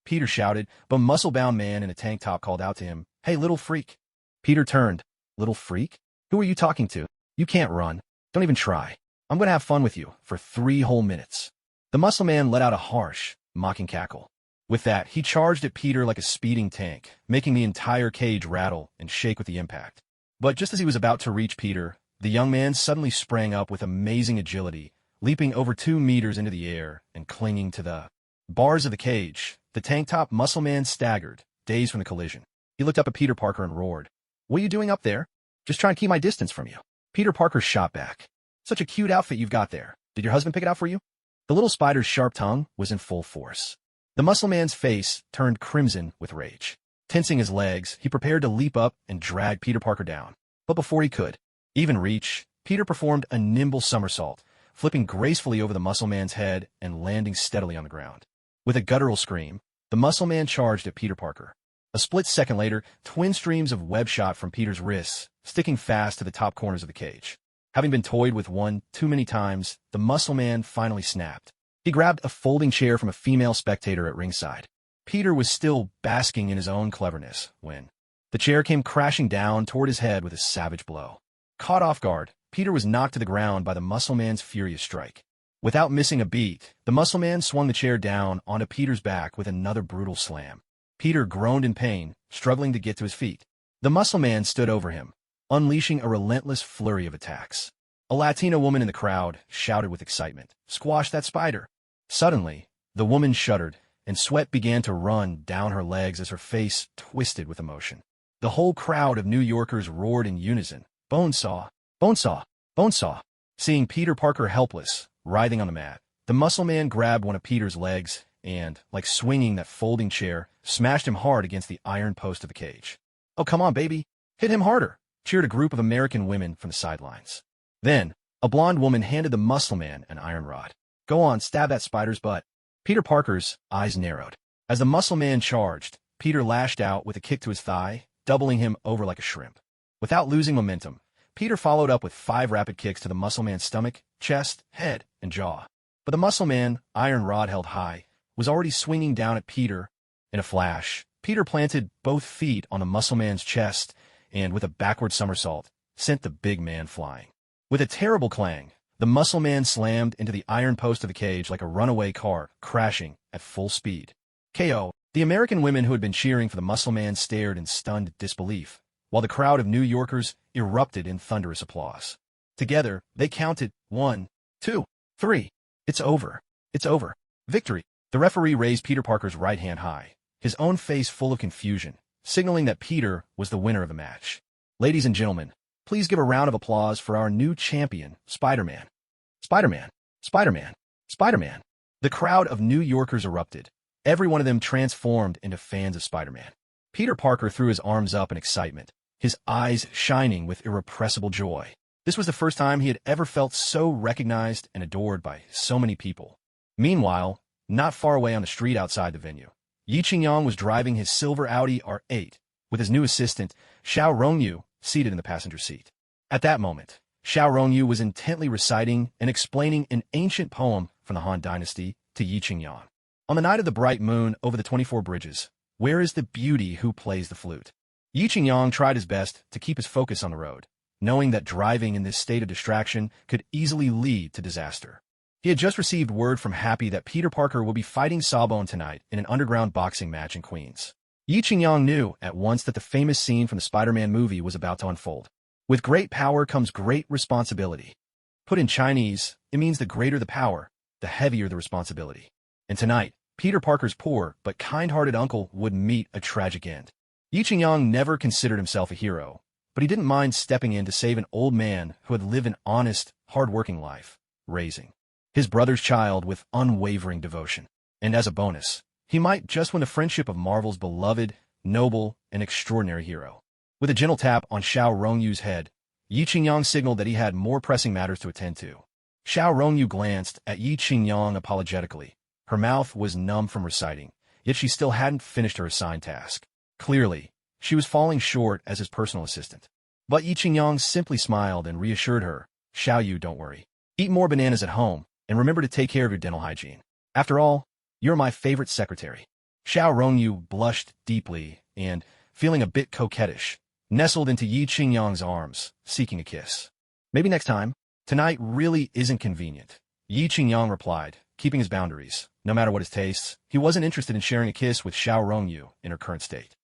Peter shouted, but a muscle-bound man in a tank top called out to him, "Hey, little freak." Peter turned. "Little freak? Who are you talking to? You can't run. Don't even try. I'm going to have fun with you for 3 whole minutes." The muscle man let out a harsh, mocking cackle. With that, he charged at Peter like a speeding tank, making the entire cage rattle and shake with the impact. But just as he was about to reach Peter, the young man suddenly sprang up with amazing agility, leaping over 2 meters into the air and clinging to the bars of the cage. The tank-top muscle man staggered, dazed from the collision. He looked up at Peter Parker and roared, "What are you doing up there?" "Just trying to keep my distance from you." Peter Parker shot back. "Such a cute outfit you've got there. Did your husband pick it out for you?" The little spider's sharp tongue was in full force. The muscle man's face turned crimson with rage. Tensing his legs, he prepared to leap up and drag Peter Parker down. But before he could even reach, Peter performed a nimble somersault, flipping gracefully over the muscle man's head and landing steadily on the ground. With a guttural scream, the muscle man charged at Peter Parker. A split second later, twin streams of web shot from Peter's wrists, sticking fast to the top corners of the cage. Having been toyed with one too many times, the muscle man finally snapped. He grabbed a folding chair from a female spectator at ringside. Peter was still basking in his own cleverness when the chair came crashing down toward his head with a savage blow. Caught off guard, Peter was knocked to the ground by the muscle man's furious strike. Without missing a beat, the muscle man swung the chair down onto Peter's back with another brutal slam. Peter groaned in pain, struggling to get to his feet. The muscle man stood over him, unleashing a relentless flurry of attacks. A Latina woman in the crowd shouted with excitement, "Squash that spider!" Suddenly, the woman shuddered, and sweat began to run down her legs as her face twisted with emotion. The whole crowd of New Yorkers roared in unison, "Bonesaw! Bonesaw! Bonesaw!" Seeing Peter Parker helpless, writhing on the mat, the muscle man grabbed one of Peter's legs and, like swinging that folding chair, smashed him hard against the iron post of the cage. "Oh, come on, baby! Hit him harder!" cheered a group of American women from the sidelines. Then, a blonde woman handed the muscle man an iron rod. "Go on, stab that spider's butt." Peter Parker's eyes narrowed. As the muscle man charged, Peter lashed out with a kick to his thigh, doubling him over like a shrimp. Without losing momentum, Peter followed up with 5 rapid kicks to the muscle man's stomach, chest, head, and jaw. But the muscle man, iron rod held high, was already swinging down at Peter. In a flash, Peter planted both feet on the muscle man's chest and, with a backward somersault, sent the big man flying. With a terrible clang, the muscle man slammed into the iron post of the cage like a runaway car, crashing at full speed. KO. The American women who had been cheering for the muscle man stared in stunned disbelief, while the crowd of New Yorkers erupted in thunderous applause. Together, they counted 1, 2, 3. "It's over. It's over. Victory." The referee raised Peter Parker's right hand high, his own face full of confusion, signaling that Peter was the winner of the match. "Ladies and gentlemen, please give a round of applause for our new champion, Spider-Man. Spider-Man. Spider-Man. Spider-Man." The crowd of New Yorkers erupted, every one of them transformed into fans of Spider-Man. Peter Parker threw his arms up in excitement, his eyes shining with irrepressible joy. This was the first time he had ever felt so recognized and adored by so many people. Meanwhile, not far away on the street outside the venue, Yi Qingyang was driving his silver Audi R8 with his new assistant, Xiao Rongyu, seated in the passenger seat. At that moment, Xiao Rongyu was intently reciting and explaining an ancient poem from the Han Dynasty to Yi Qingyang. On the night of the bright moon over the 24 bridges, where is the beauty who plays the flute? Yi Qingyang tried his best to keep his focus on the road, knowing that driving in this state of distraction could easily lead to disaster. He had just received word from Happy that Peter Parker will be fighting Sawbone tonight in an underground boxing match in Queens. Yi Qingyang knew at once that the famous scene from the Spider-Man movie was about to unfold. With great power comes great responsibility. Put in Chinese, it means the greater the power, the heavier the responsibility. And tonight, Peter Parker's poor but kind-hearted uncle would meet a tragic end. Yi Qingyang never considered himself a hero, but he didn't mind stepping in to save an old man who had lived an honest, hard-working life, raising his brother's child with unwavering devotion. And as a bonus, he might just win the friendship of Marvel's beloved, noble, and extraordinary hero. With a gentle tap on Xiao Rongyu's head, Yi Qingyang signaled that he had more pressing matters to attend to. Xiao Rongyu glanced at Yi Qingyang apologetically. Her mouth was numb from reciting, yet she still hadn't finished her assigned task. Clearly, she was falling short as his personal assistant. But Yi Qingyang simply smiled and reassured her, "Xiao Yu, don't worry. Eat more bananas at home, and remember to take care of your dental hygiene. After all, you're my favorite secretary." Xiao Rongyu blushed deeply and, feeling a bit coquettish, nestled into Yi Qingyang's arms, seeking a kiss. "Maybe next time. Tonight really isn't convenient," Yi Qingyang replied, keeping his boundaries. No matter what his tastes, he wasn't interested in sharing a kiss with Xiao Rongyu in her current state.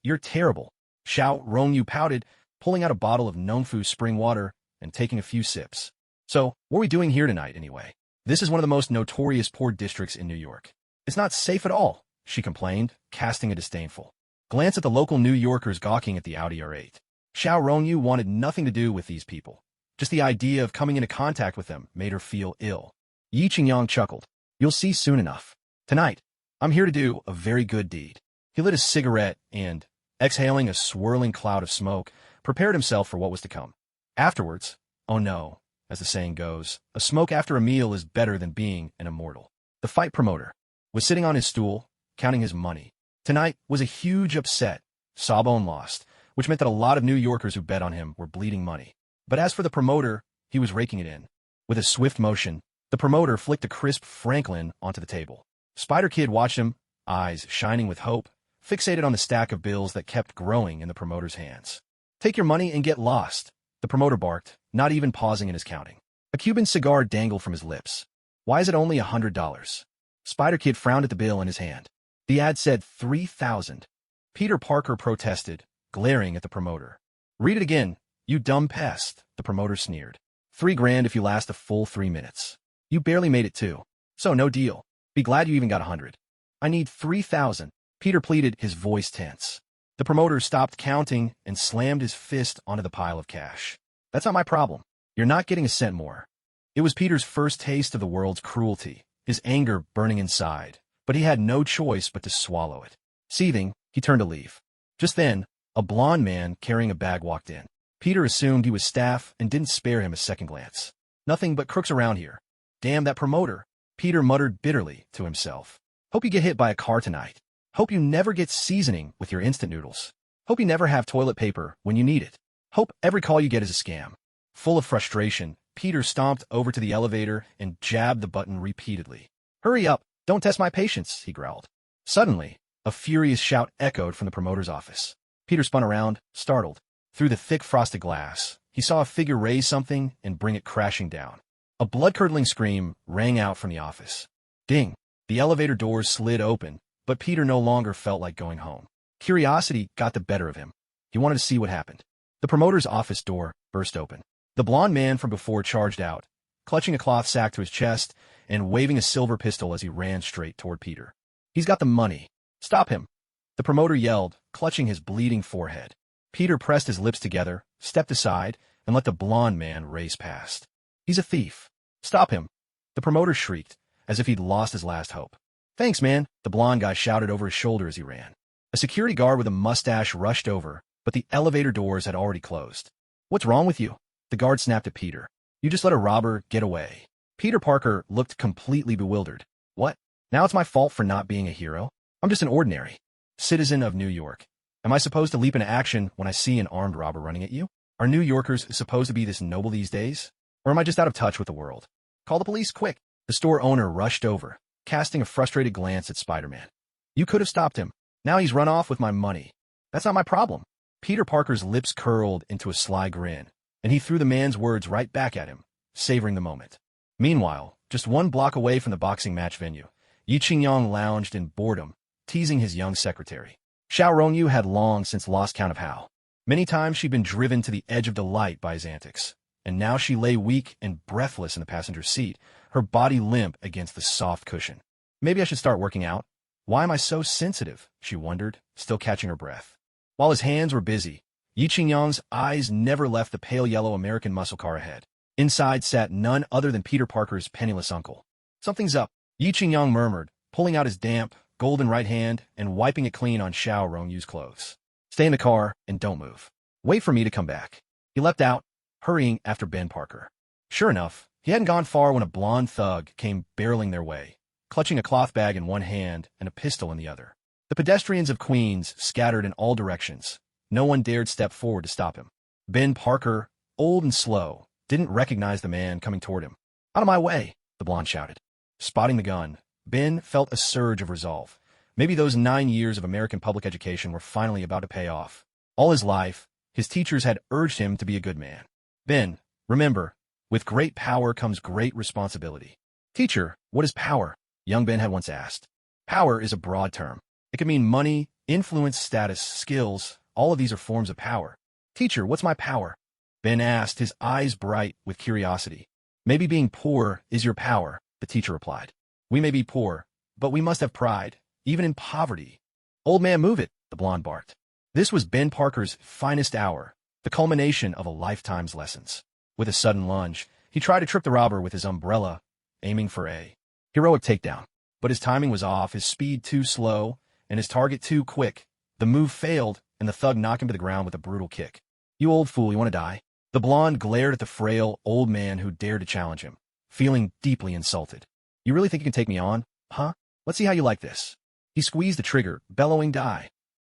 You're terrible," Xiao Rongyu pouted, pulling out a bottle of Nongfu spring water and taking a few sips. "So, what are we doing here tonight, anyway? This is one of the most notorious poor districts in New York. It's not safe at all," she complained, casting a disdainful glance at the local New Yorkers gawking at the Audi R8. Xiao Rongyu wanted nothing to do with these people. Just the idea of coming into contact with them made her feel ill. Yi Qingyang chuckled. "You'll see soon enough. Tonight, I'm here to do a very good deed." He lit a cigarette and, exhaling a swirling cloud of smoke, prepared himself for what was to come. Afterwards, oh no, as the saying goes, a smoke after a meal is better than being an immortal. The fight promoter, was sitting on his stool, counting his money. Tonight was a huge upset. Sawbone lost, which meant that a lot of New Yorkers who bet on him were bleeding money. But as for the promoter, he was raking it in. With a swift motion, the promoter flicked a crisp Franklin onto the table. Spider Kid watched him, eyes shining with hope, fixated on the stack of bills that kept growing in the promoter's hands. "Take your money and get lost," the promoter barked, not even pausing in his counting. A Cuban cigar dangled from his lips. "Why is it only $100? Spider Kid frowned at the bill in his hand. The ad said 3,000. Peter Parker protested, glaring at the promoter. "Read it again, you dumb pest," the promoter sneered. $3,000 if you last a full 3 minutes. You barely made it 2. So no deal. Be glad you even got 100. "I need 3,000. Peter pleaded, his voice tense. The promoter stopped counting and slammed his fist onto the pile of cash. "That's not my problem. You're not getting a cent more." It was Peter's first taste of the world's cruelty, his anger burning inside, but he had no choice but to swallow it. Seething, he turned to leave. Just then, a blond man carrying a bag walked in. Peter assumed he was staff and didn't spare him a second glance. "Nothing but crooks around here. Damn that promoter," Peter muttered bitterly to himself. "Hope you get hit by a car tonight. Hope you never get seasoning with your instant noodles. Hope you never have toilet paper when you need it. Hope every call you get is a scam." Full of frustration, Peter stomped over to the elevator and jabbed the button repeatedly. "Hurry up, don't test my patience," he growled. Suddenly, a furious shout echoed from the promoter's office. Peter spun around, startled. Through the thick frosted glass, he saw a figure raise something and bring it crashing down. A blood-curdling scream rang out from the office. Ding! The elevator doors slid open, but Peter no longer felt like going home. Curiosity got the better of him. He wanted to see what happened. The promoter's office door burst open. The blond man from before charged out, clutching a cloth sack to his chest and waving a silver pistol as he ran straight toward Peter. "He's got the money. Stop him!" the promoter yelled, clutching his bleeding forehead. Peter pressed his lips together, stepped aside, and let the blond man race past. "He's a thief. Stop him!" the promoter shrieked, as if he'd lost his last hope. "Thanks, man," the blond guy shouted over his shoulder as he ran. A security guard with a mustache rushed over, but the elevator doors had already closed. "What's wrong with you?" the guard snapped at Peter. "You just let a robber get away." Peter Parker looked completely bewildered. "What? Now it's my fault for not being a hero? I'm just an ordinary citizen of New York. Am I supposed to leap into action when I see an armed robber running at you? Are New Yorkers supposed to be this noble these days? Or am I just out of touch with the world? Call the police, quick!" The store owner rushed over, casting a frustrated glance at Spider-Man. "You could have stopped him. Now he's run off with my money. That's not my problem." Peter Parker's lips curled into a sly grin, and he threw the man's words right back at him, savoring the moment. Meanwhile, just 1 block away from the boxing match venue, Yi Qingyang lounged in boredom, teasing his young secretary. Xiao Rongyu had long since lost count of how many times she'd been driven to the edge of delight by his antics, and now she lay weak and breathless in the passenger seat, her body limp against the soft cushion. "Maybe I should start working out. Why am I so sensitive?" she wondered, still catching her breath. While his hands were busy, Yi Qingyang's eyes never left the pale yellow American muscle car ahead. Inside sat none other than Peter Parker's penniless uncle. "Something's up," Yi Qingyang murmured, pulling out his damp, golden right hand and wiping it clean on Xiao Rongyu's clothes. "Stay in the car and don't move. Wait for me to come back." He leapt out, hurrying after Ben Parker. Sure enough, he hadn't gone far when a blonde thug came barreling their way, clutching a cloth bag in one hand and a pistol in the other. The pedestrians of Queens scattered in all directions. No one dared step forward to stop him. Ben Parker, old and slow, didn't recognize the man coming toward him. "Out of my way," the blonde shouted. Spotting the gun, Ben felt a surge of resolve. Maybe those 9 years of American public education were finally about to pay off. All his life, his teachers had urged him to be a good man. "Ben, remember, with great power comes great responsibility." "Teacher, what is power?" young Ben had once asked. "Power is a broad term. It can mean money, influence, status, skills. All of these are forms of power." "Teacher, what's my power?" Ben asked, his eyes bright with curiosity. "Maybe being poor is your power," the teacher replied. "We may be poor, but we must have pride, even in poverty." "Old man, move it," the blonde barked. This was Ben Parker's finest hour, the culmination of a lifetime's lessons. With a sudden lunge, he tried to trip the robber with his umbrella, aiming for a heroic takedown. But his timing was off, his speed too slow, and his target too quick. The move failed, and the thug knocked him to the ground with a brutal kick. "You old fool, you want to die?" The blonde glared at the frail, old man who dared to challenge him, feeling deeply insulted. "You really think you can take me on, huh?" Let's see how you like this. He squeezed the trigger, bellowing die.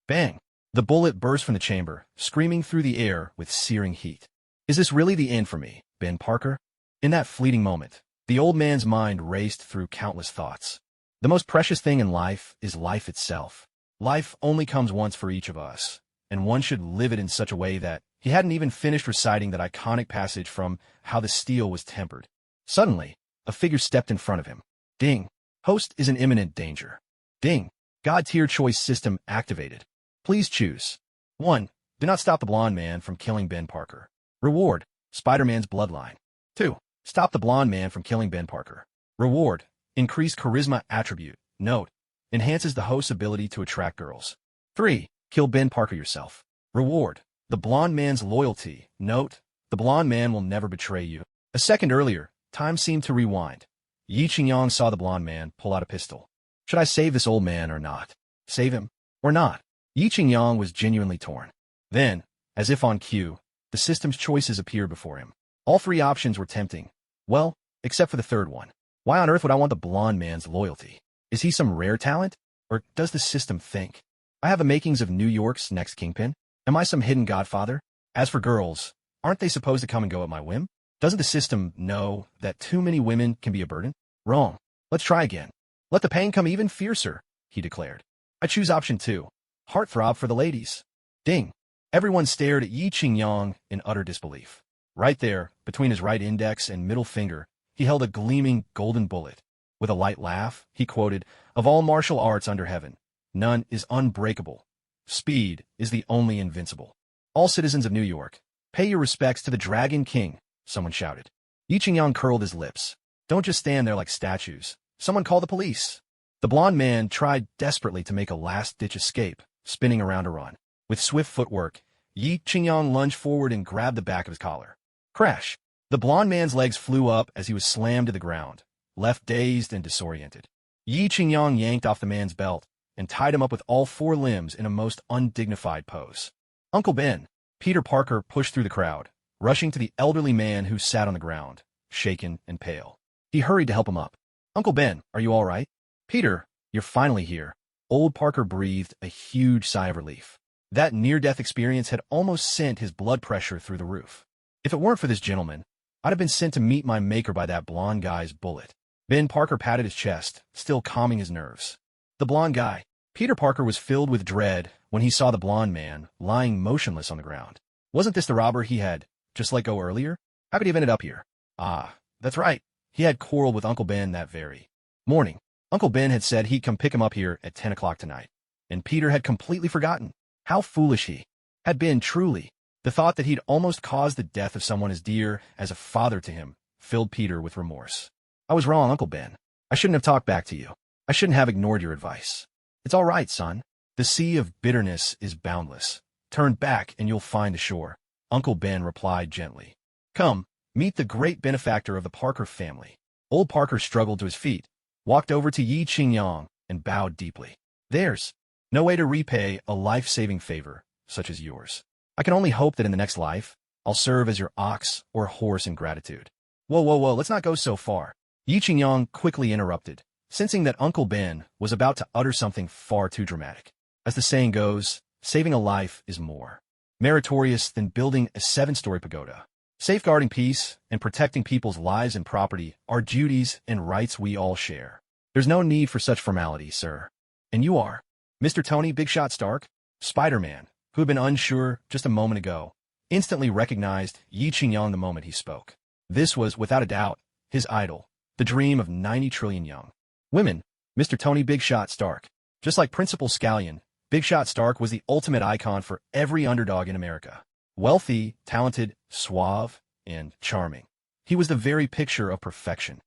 Bang! The bullet burst from the chamber, screaming through the air with searing heat. Is this really the end for me, Ben Parker? In that fleeting moment, the old man's mind raced through countless thoughts. The most precious thing in life is life itself. Life only comes once for each of us, and one should live it in such a way that he hadn't even finished reciting that iconic passage from How the Steel Was Tempered. Suddenly, a figure stepped in front of him. Ding! Host is in imminent danger. Ding! God tier choice system activated. Please choose. 1. Do not stop the blonde man from killing Ben Parker. Reward: Spider-Man's bloodline. 2. Stop the blonde man from killing Ben Parker. Reward: increase charisma attribute. Note: enhances the host's ability to attract girls. 3. Kill Ben Parker yourself. Reward: the blonde man's loyalty. Note: the blonde man will never betray you. A second earlier, time seemed to rewind. Yi Qingyang saw the blonde man pull out a pistol. Should I save this old man or not? Save him or not? Yi Qingyang was genuinely torn. Then, as if on cue, the system's choices appeared before him. All three options were tempting. Well, except for the third one. Why on earth would I want the blonde man's loyalty? Is he some rare talent? Or does the system think? I have the makings of New York's next kingpin? Am I some hidden godfather? As for girls, aren't they supposed to come and go at my whim? Doesn't the system know that too many women can be a burden? Wrong. Let's try again. Let the pain come even fiercer, he declared. I choose option 2. Heartthrob for the ladies. Ding. Everyone stared at Yi Qingyang in utter disbelief. Right there, between his right index and middle finger, he held a gleaming golden bullet. With a light laugh, he quoted, "Of all martial arts under heaven, none is unbreakable. Speed is the only invincible. All citizens of New York, pay your respects to the Dragon King," someone shouted. Yi Qingyang curled his lips. Don't just stand there like statues. Someone call the police. The blonde man tried desperately to make a last-ditch escape, spinning around a run. With swift footwork, Yi Qingyang lunged forward and grabbed the back of his collar. Crash! The blonde man's legs flew up as he was slammed to the ground, left dazed and disoriented. Yi Qingyang yanked off the man's belt and tied him up with all 4 limbs in a most undignified pose. Uncle Ben, Peter Parker pushed through the crowd, rushing to the elderly man who sat on the ground, shaken and pale. He hurried to help him up. Uncle Ben, are you all right? Peter, you're finally here. Old Parker breathed a huge sigh of relief. That near-death experience had almost sent his blood pressure through the roof. If it weren't for this gentleman, I'd have been sent to meet my maker by that blonde guy's bullet. Ben Parker patted his chest, still calming his nerves. The blonde guy. Peter Parker was filled with dread when he saw the blonde man lying motionless on the ground. Wasn't this the robber he had just let go earlier? How could he have ended up here? Ah, that's right. He had quarreled with Uncle Ben that very morning. Uncle Ben had said he'd come pick him up here at 10 o'clock tonight. And Peter had completely forgotten. How foolish he had been, truly. The thought that he'd almost caused the death of someone as dear as a father to him filled Peter with remorse. I was wrong, Uncle Ben. I shouldn't have talked back to you. I shouldn't have ignored your advice. It's all right, son. The sea of bitterness is boundless. Turn back and you'll find the shore. Uncle Ben replied gently. Come, meet the great benefactor of the Parker family. Old Parker struggled to his feet, walked over to Yi Qingyang, and bowed deeply. There's no way to repay a life-saving favor such as yours. I can only hope that in the next life, I'll serve as your ox or horse in gratitude. Whoa, let's not go so far. Yi Qingyang quickly interrupted, sensing that Uncle Ben was about to utter something far too dramatic. As the saying goes, saving a life is more meritorious than building a 7-story pagoda. Safeguarding peace and protecting people's lives and property are duties and rights we all share. There's no need for such formality, sir. And you are Mr. Tony Big Shot Stark? Spider-Man, who had been unsure just a moment ago, instantly recognized Yi Qingyang the moment he spoke. This was, without a doubt, his idol, the dream of 90 trillion young women, Mr. Tony Big Shot Stark. Just like Principal Scallion, Big Shot Stark was the ultimate icon for every underdog in America. Wealthy, talented, suave, and charming. He was the very picture of perfection.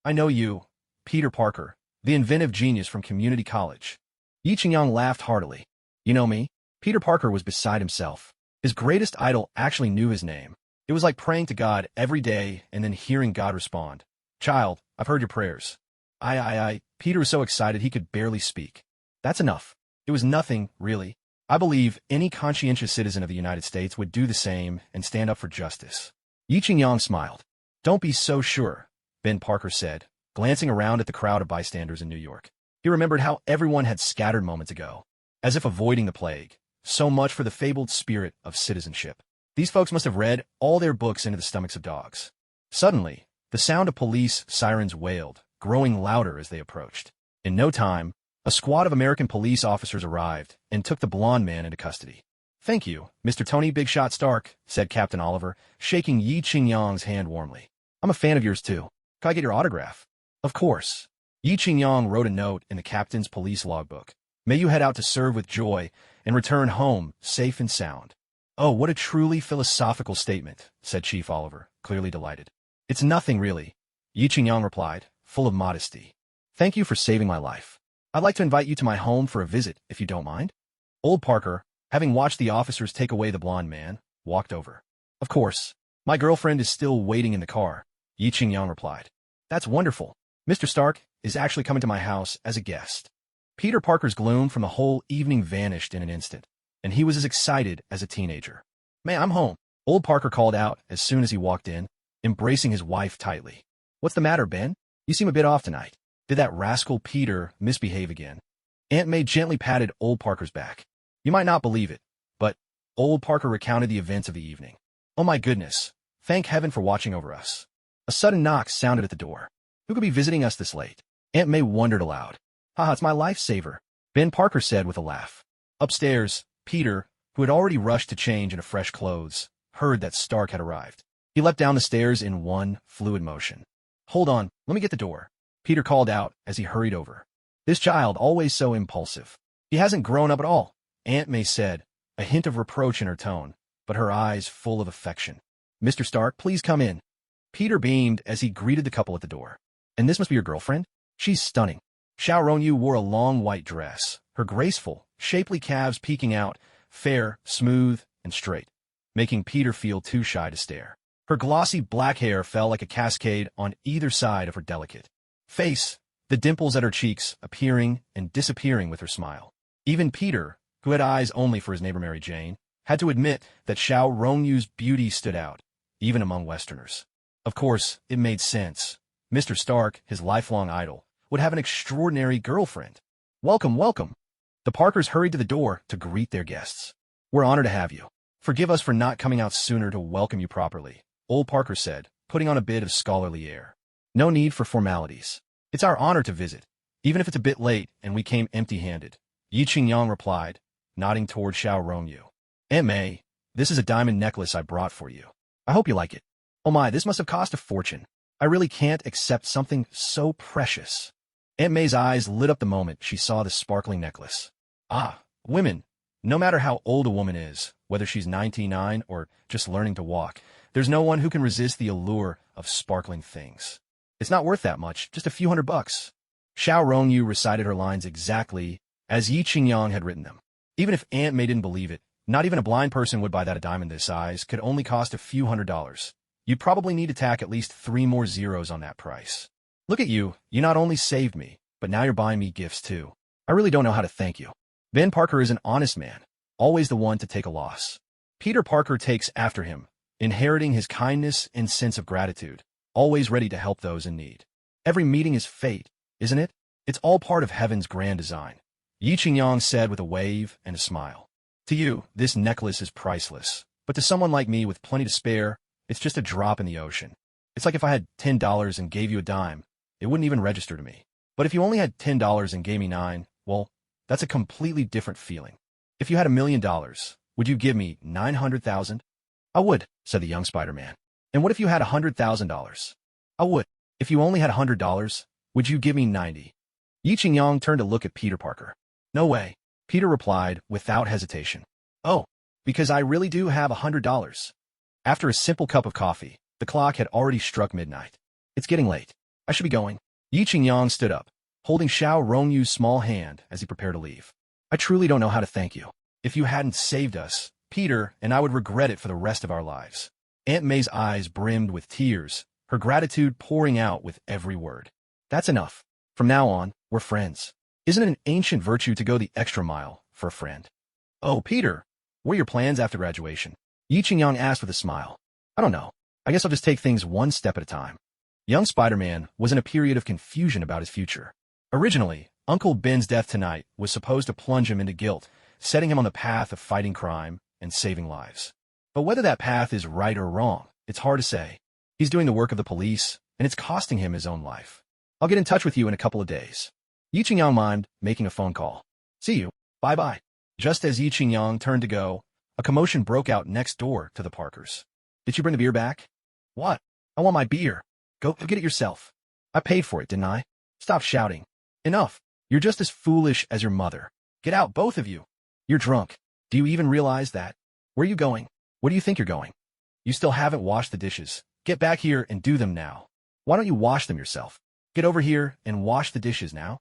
I know you, Peter Parker, the inventive genius from community college. Yi Qingyang laughed heartily. You know me? Peter Parker was beside himself. His greatest idol actually knew his name. It was like praying to God every day and then hearing God respond. Child, I've heard your prayers. Peter was so excited he could barely speak. That's enough. It was nothing, really. I believe any conscientious citizen of the United States would do the same and stand up for justice. Yi Qingyang smiled. Don't be so sure, Ben Parker said, glancing around at the crowd of bystanders in New York. He remembered how everyone had scattered moments ago, as if avoiding the plague. So much for the fabled spirit of citizenship. These folks must have read all their books into the stomachs of dogs. Suddenly, the sound of police sirens wailed, growing louder as they approached. In no time, a squad of American police officers arrived and took the blonde man into custody. "Thank you, Mr. Tony Big Shot Stark," said Captain Oliver, shaking Yi Qingyang's hand warmly. "I'm a fan of yours too. Can I get your autograph?" "Of course." Yi Qingyang wrote a note in the captain's police logbook. "May you head out to serve with joy and return home safe and sound." "Oh, what a truly philosophical statement," said Chief Oliver, clearly delighted. "It's nothing, really," Yi Qingyang replied, full of modesty. "Thank you for saving my life. I'd like to invite you to my home for a visit, if you don't mind." Old Parker, having watched the officers take away the blonde man, walked over. "Of course. My girlfriend is still waiting in the car," Yi Qingyang replied. "That's wonderful. Mr. Stark is actually coming to my house as a guest." Peter Parker's gloom from the whole evening vanished in an instant, and he was as excited as a teenager. "Man, I'm home," Old Parker called out as soon as he walked in, embracing his wife tightly. "What's the matter, Ben? You seem a bit off tonight. Did that rascal Peter misbehave again?" Aunt May gently patted Old Parker's back. "You might not believe it, but..." Old Parker recounted the events of the evening. "Oh my goodness. Thank heaven for watching over us." A sudden knock sounded at the door. Who could be visiting us this late? Aunt May wondered aloud. "Haha, it's my lifesaver," Ben Parker said with a laugh. Upstairs, Peter, who had already rushed to change into fresh clothes, heard that Stark had arrived. He leapt down the stairs in one fluid motion. "Hold on, let me get the door," Peter called out as he hurried over. "This child, always so impulsive. He hasn't grown up at all," Aunt May said, a hint of reproach in her tone, but her eyes full of affection. "Mr. Stark, please come in." Peter beamed as he greeted the couple at the door. "And this must be your girlfriend? She's stunning." Xiao Ronyu wore a long white dress, her graceful, shapely calves peeking out, fair, smooth, and straight, making Peter feel too shy to stare. Her glossy black hair fell like a cascade on either side of her delicate face, the dimples at her cheeks appearing and disappearing with her smile. Even Peter, who had eyes only for his neighbor Mary Jane, had to admit that Xiao Ronyu's beauty stood out, even among Westerners. Of course, it made sense. Mr. Stark, his lifelong idol, would have an extraordinary girlfriend. "Welcome, welcome." The Parkers hurried to the door to greet their guests. "We're honored to have you. Forgive us for not coming out sooner to welcome you properly," Old Parker said, putting on a bit of scholarly air. "No need for formalities. It's our honor to visit, even if it's a bit late and we came empty-handed," Yi Qingyang replied, nodding toward Xiao Ronyu. "Aunt May, this is a diamond necklace I brought for you. I hope you like it." "Oh my, this must have cost a fortune. I really can't accept something so precious." Aunt May's eyes lit up the moment she saw the sparkling necklace. Ah, women. No matter how old a woman is, whether she's 99 or just learning to walk, there's no one who can resist the allure of sparkling things. "It's not worth that much, just a few $100. Xiao Ronyu recited her lines exactly as Yi Qingyang had written them. Even if Aunt May didn't believe it, not even a blind person would buy that a diamond this size could only cost a few $100. You'd probably need to tack at least 3 more zeros on that price. "Look at you, you not only saved me, but now you're buying me gifts too. I really don't know how to thank you." Ben Parker is an honest man, always the one to take a loss. Peter Parker takes after him, inheriting his kindness and sense of gratitude, always ready to help those in need. Every meeting is fate, isn't it? It's all part of heaven's grand design, Yi Qingyang said with a wave and a smile. "To you, this necklace is priceless, but to someone like me with plenty to spare, it's just a drop in the ocean. It's like if I had $10 and gave you a dime, it wouldn't even register to me. But if you only had $10 and gave me 9, well, that's a completely different feeling. If you had $1 million, would you give me 900,000? "I would," said the young Spider-Man. "And what if you had $100,000? "I would." "If you only had $100, would you give me 90? Yi Qingyang turned to look at Peter Parker. "No way," Peter replied without hesitation. "Oh, because I really do have $100. After a simple cup of coffee, the clock had already struck midnight. "It's getting late. I should be going." Yi Qingyang stood up, holding Xiao Ronyu's small hand as he prepared to leave. "I truly don't know how to thank you. If you hadn't saved us, Peter and I would regret it for the rest of our lives." Aunt May's eyes brimmed with tears, her gratitude pouring out with every word. "That's enough. From now on, we're friends. Isn't it an ancient virtue to go the extra mile for a friend?" "Oh, Peter, what are your plans after graduation?" Yi Qingyang asked with a smile. "I don't know. I guess I'll just take things one step at a time." Young Spider-Man was in a period of confusion about his future. Originally, Uncle Ben's death tonight was supposed to plunge him into guilt, setting him on the path of fighting crime and saving lives. But whether that path is right or wrong, it's hard to say. He's doing the work of the police, and it's costing him his own life. I'll get in touch with you in a couple of days. Yi Qingyang mimed making a phone call. See you. Bye-bye. Just as Yi Qingyang turned to go, a commotion broke out next door to the Parkers. Did you bring the beer back? What? I want my beer. Go get it yourself. I paid for it, didn't I? Stop shouting. Enough. You're just as foolish as your mother. Get out, both of you. You're drunk. Do you even realize that? Where are you going? Where do you think you're going? You still haven't washed the dishes. Get back here and do them now. Why don't you wash them yourself? Get over here and wash the dishes now.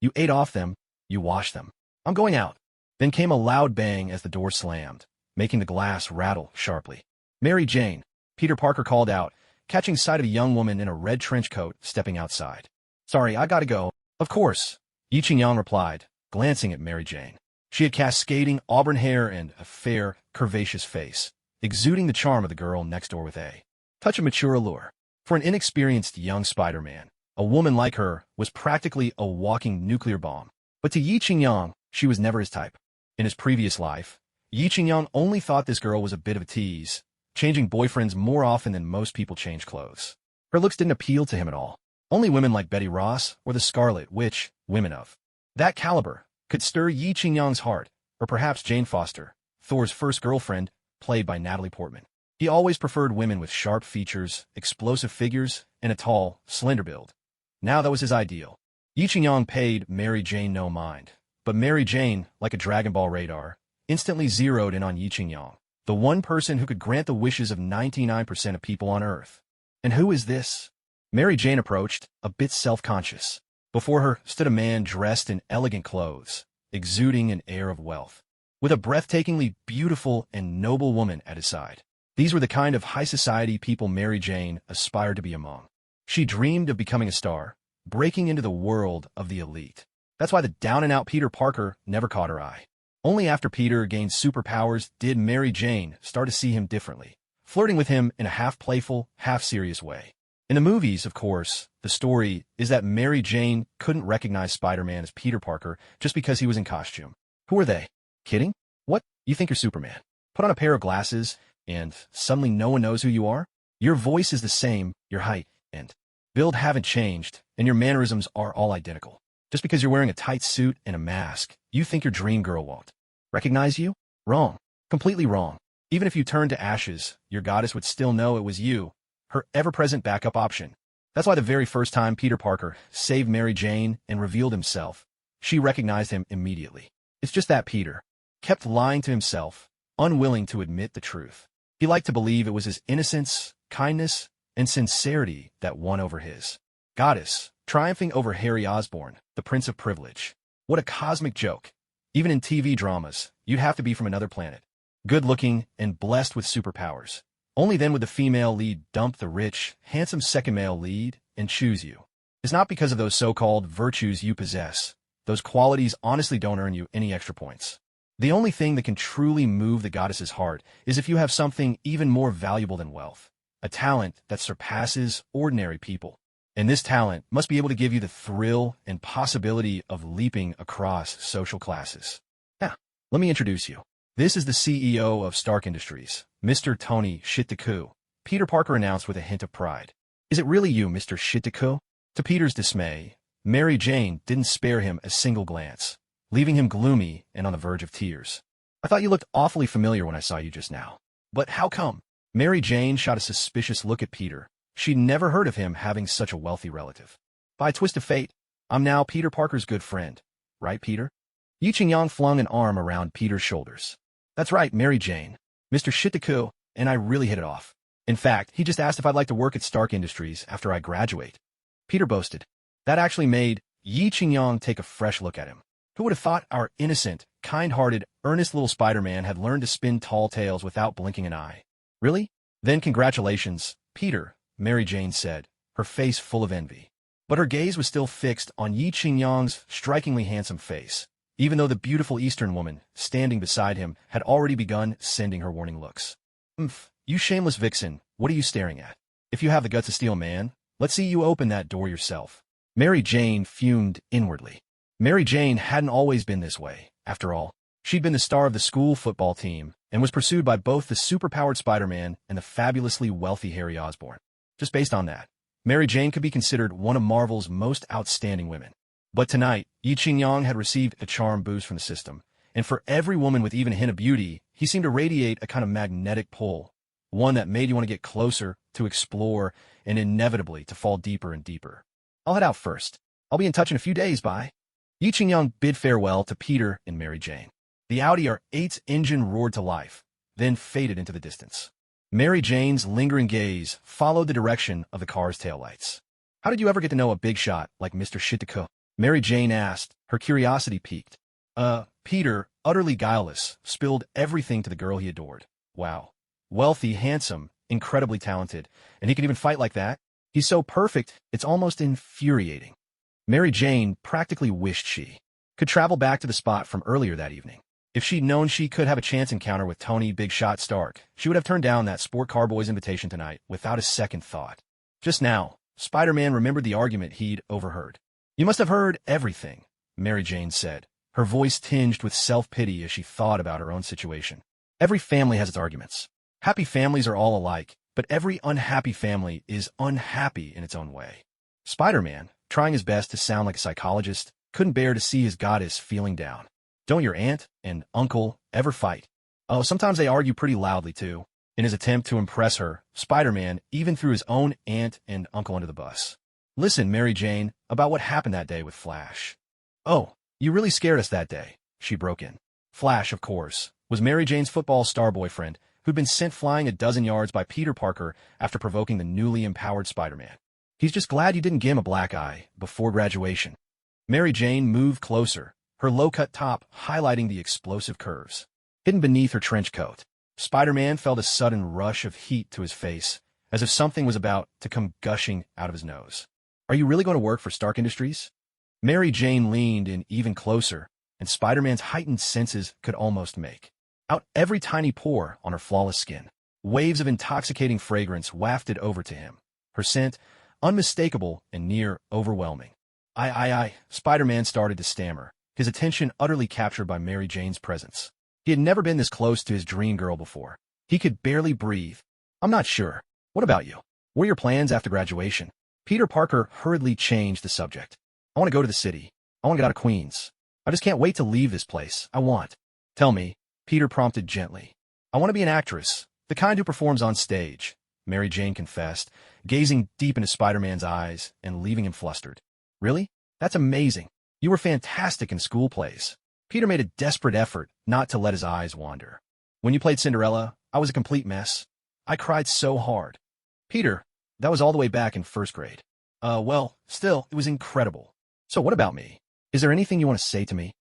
You ate off them. You wash them. I'm going out. Then came a loud bang as the door slammed, making the glass rattle sharply. Mary Jane, Peter Parker called out, catching sight of a young woman in a red trench coat stepping outside. Sorry, I gotta go. Of course, Yi Qingyang replied, glancing at Mary Jane. She had cascading auburn hair and a fair, curvaceous face, exuding the charm of the girl next door with a touch of mature allure. For an inexperienced young Spider-Man, a woman like her was practically a walking nuclear bomb. But to Yi Qingyang, she was never his type. In his previous life, Yi Qingyang only thought this girl was a bit of a tease, changing boyfriends more often than most people change clothes. Her looks didn't appeal to him at all. Only women like Betty Ross or the Scarlet Witch, women of that caliber, could stir Yi Qingyang's heart, or perhaps Jane Foster, Thor's first girlfriend, played by Natalie Portman. He always preferred women with sharp features, explosive figures, and a tall, slender build. Now that was his ideal. Yi Qingyang paid Mary Jane no mind, but Mary Jane, like a Dragon Ball radar, instantly zeroed in on Yi Qingyang, the one person who could grant the wishes of 99% of people on Earth. And who is this? Mary Jane approached, a bit self-conscious. Before her stood a man dressed in elegant clothes, exuding an air of wealth, with a breathtakingly beautiful and noble woman at his side. These were the kind of high-society people Mary Jane aspired to be among. She dreamed of becoming a star, breaking into the world of the elite. That's why the down-and-out Peter Parker never caught her eye. Only after Peter gained superpowers did Mary Jane start to see him differently, flirting with him in a half-playful, half-serious way. In the movies, of course, the story is that Mary Jane couldn't recognize Spider-Man as Peter Parker just because he was in costume. Who are they? Kidding? What? You think you're Superman? Put on a pair of glasses, and suddenly no one knows who you are? Your voice is the same, your height and build haven't changed, and your mannerisms are all identical. Just because you're wearing a tight suit and a mask, you think your dream girl won't recognize you? Wrong. Completely wrong. Even if you turned to ashes, your goddess would still know it was you, her ever-present backup option. That's why the very first time Peter Parker saved Mary Jane and revealed himself, she recognized him immediately. It's just that Peter kept lying to himself, unwilling to admit the truth. He liked to believe it was his innocence, kindness, and sincerity that won over his goddess, triumphing over Harry Osborn, the Prince of Privilege. What a cosmic joke. Even in TV dramas, you'd have to be from another planet, good-looking and blessed with superpowers. Only then would the female lead dump the rich, handsome second male lead and choose you. It's not because of those so-called virtues you possess. Those qualities honestly don't earn you any extra points. The only thing that can truly move the goddess's heart is if you have something even more valuable than wealth, a talent that surpasses ordinary people. And this talent must be able to give you the thrill and possibility of leaping across social classes. Now, let me introduce you. This is the CEO of Stark Industries, Mr. Tony Shitaku, Peter Parker announced with a hint of pride. Is it really you, Mr. Shitaku? To Peter's dismay, Mary Jane didn't spare him a single glance, leaving him gloomy and on the verge of tears. I thought you looked awfully familiar when I saw you just now. But how come? Mary Jane shot a suspicious look at Peter. She'd never heard of him having such a wealthy relative. By a twist of fate, I'm now Peter Parker's good friend. Right, Peter? Yi Qingyang flung an arm around Peter's shoulders. That's right, Mary Jane. Mr. Shitaku and I really hit it off. In fact, he just asked if I'd like to work at Stark Industries after I graduate. Peter boasted. That actually made Yi Qingyang take a fresh look at him. Who would have thought our innocent, kind-hearted, earnest little Spider-Man had learned to spin tall tales without blinking an eye? Really? Then congratulations, Peter, Mary Jane said, her face full of envy. But her gaze was still fixed on Yi Qingyang's strikingly handsome face, even though the beautiful Eastern woman standing beside him had already begun sending her warning looks. You shameless vixen, what are you staring at? If you have the guts to steal a man, Let's see you open that door yourself. Mary Jane fumed inwardly. Mary Jane hadn't always been this way, after all. She'd been the star of the school football team and was pursued by both the superpowered Spider-Man and the fabulously wealthy Harry Osborn. Just based on that, Mary Jane could be considered one of Marvel's most outstanding women. But tonight, Yi Qingyang had received a charm boost from the system, and for every woman with even a hint of beauty, he seemed to radiate a kind of magnetic pull, one that made you want to get closer, to explore, and inevitably to fall deeper and deeper. I'll head out first. I'll be in touch in a few days, bye. Yi Qingyang bid farewell to Peter and Mary Jane. The Audi R8's engine roared to life, then faded into the distance. Mary Jane's lingering gaze followed the direction of the car's taillights. How did you ever get to know a big shot like Mr. Shitako? Mary Jane asked, her curiosity piqued. Peter, utterly guileless, spilled everything to the girl he adored. Wow. Wealthy, handsome, incredibly talented, and he can even fight like that? He's so perfect, it's almost infuriating. Mary Jane practically wished she could travel back to the spot from earlier that evening. If she'd known she could have a chance encounter with Tony Big Shot Stark, she would have turned down that Sport Car Boys invitation tonight without a second thought. Just now, Spider-Man remembered the argument he'd overheard. You must have heard everything, Mary Jane said, her voice tinged with self-pity as she thought about her own situation. Every family has its arguments. Happy families are all alike, but every unhappy family is unhappy in its own way. Spider-Man, trying his best to sound like a psychologist, couldn't bear to see his goddess feeling down. Don't your aunt and uncle ever fight? Oh, sometimes they argue pretty loudly, too. In his attempt to impress her, Spider-Man even threw his own aunt and uncle under the bus. Listen, Mary Jane, about what happened that day with Flash. Oh, you really scared us that day, she broke in. Flash, of course, was Mary Jane's football star boyfriend who'd been sent flying a dozen yards by Peter Parker after provoking the newly empowered Spider-Man. He's just glad you didn't give him a black eye before graduation. Mary Jane moved closer, her low-cut top highlighting the explosive curves. Hidden beneath her trench coat, Spider-Man felt a sudden rush of heat to his face, as if something was about to come gushing out of his nose. Are you really going to work for Stark Industries? Mary Jane leaned in even closer, and Spider-Man's heightened senses could almost make out every tiny pore on her flawless skin. Waves of intoxicating fragrance wafted over to him, her scent unmistakable and near overwhelming. Spider-Man started to stammer, his attention utterly captured by Mary Jane's presence. He had never been this close to his dream girl before. He could barely breathe. I'm not sure. What about you? What are your plans after graduation? Peter Parker hurriedly changed the subject. I want to go to the city. I want to get out of Queens. I just can't wait to leave this place. I want. Tell me, Peter prompted gently. I want to be an actress, the kind who performs on stage, Mary Jane confessed, gazing deep into Spider-Man's eyes and leaving him flustered. Really? That's amazing. You were fantastic in school plays. Peter made a desperate effort not to let his eyes wander. When you played Cinderella, I was a complete mess. I cried so hard. Peter, that was all the way back in first grade. Well, still, it was incredible. So what about me? Is there anything you want to say to me?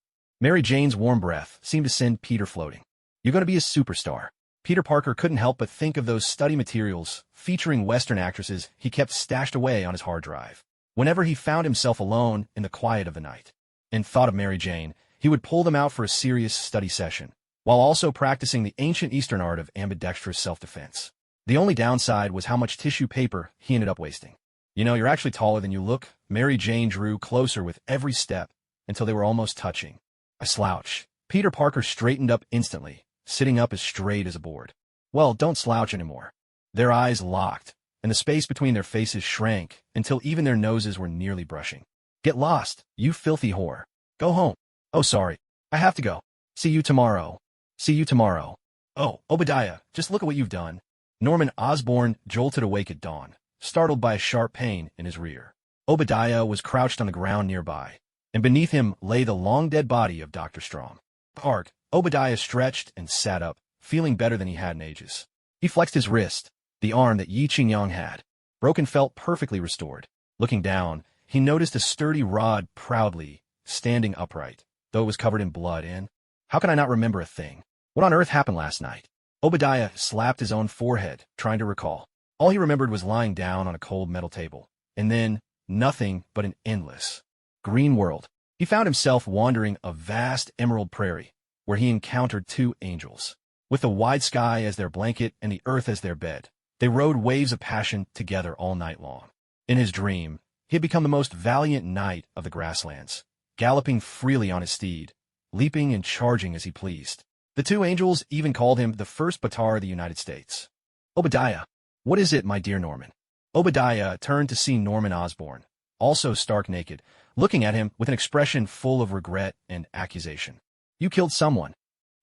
Mary Jane's warm breath seemed to send Peter floating. You're going to be a superstar. Peter Parker couldn't help but think of those study materials featuring Western actresses he kept stashed away on his hard drive. Whenever he found himself alone in the quiet of the night and thought of Mary Jane, he would pull them out for a serious study session, while also practicing the ancient Eastern art of ambidextrous self-defense. The only downside was how much tissue paper he ended up wasting. You know, you're actually taller than you look. Mary Jane drew closer with every step until they were almost touching. A slouch. Peter Parker straightened up instantly, sitting up as straight as a board. Well, don't slouch anymore. Their eyes locked, and the space between their faces shrank until even their noses were nearly brushing. Get lost, you filthy whore. Go home. Oh, sorry. I have to go. See you tomorrow. See you tomorrow. Oh, Obadiah, just look at what you've done. Norman Osborn jolted awake at dawn, startled by a sharp pain in his rear. Obadiah was crouched on the ground nearby, and beneath him lay the long-dead body of Dr. Strom. Hark! Obadiah stretched and sat up, feeling better than he had in ages. He flexed his wrist, the arm that Yi Qingyang had. Broken felt perfectly restored. Looking down, he noticed a sturdy rod proudly standing upright, though it was covered in blood, and how can I not remember a thing? What on earth happened last night? Obadiah slapped his own forehead, trying to recall. All he remembered was lying down on a cold metal table, and then nothing but an endless green world. He found himself wandering a vast emerald prairie, where he encountered two angels. With the wide sky as their blanket and the earth as their bed, they rode waves of passion together all night long. In his dream, he had become the most valiant knight of the grasslands, galloping freely on his steed, leaping and charging as he pleased. The two angels even called him the first Batar of the United States. Obadiah, what is it, my dear Norman? Obadiah turned to see Norman Osborn, also stark naked, looking at him with an expression full of regret and accusation. You killed someone.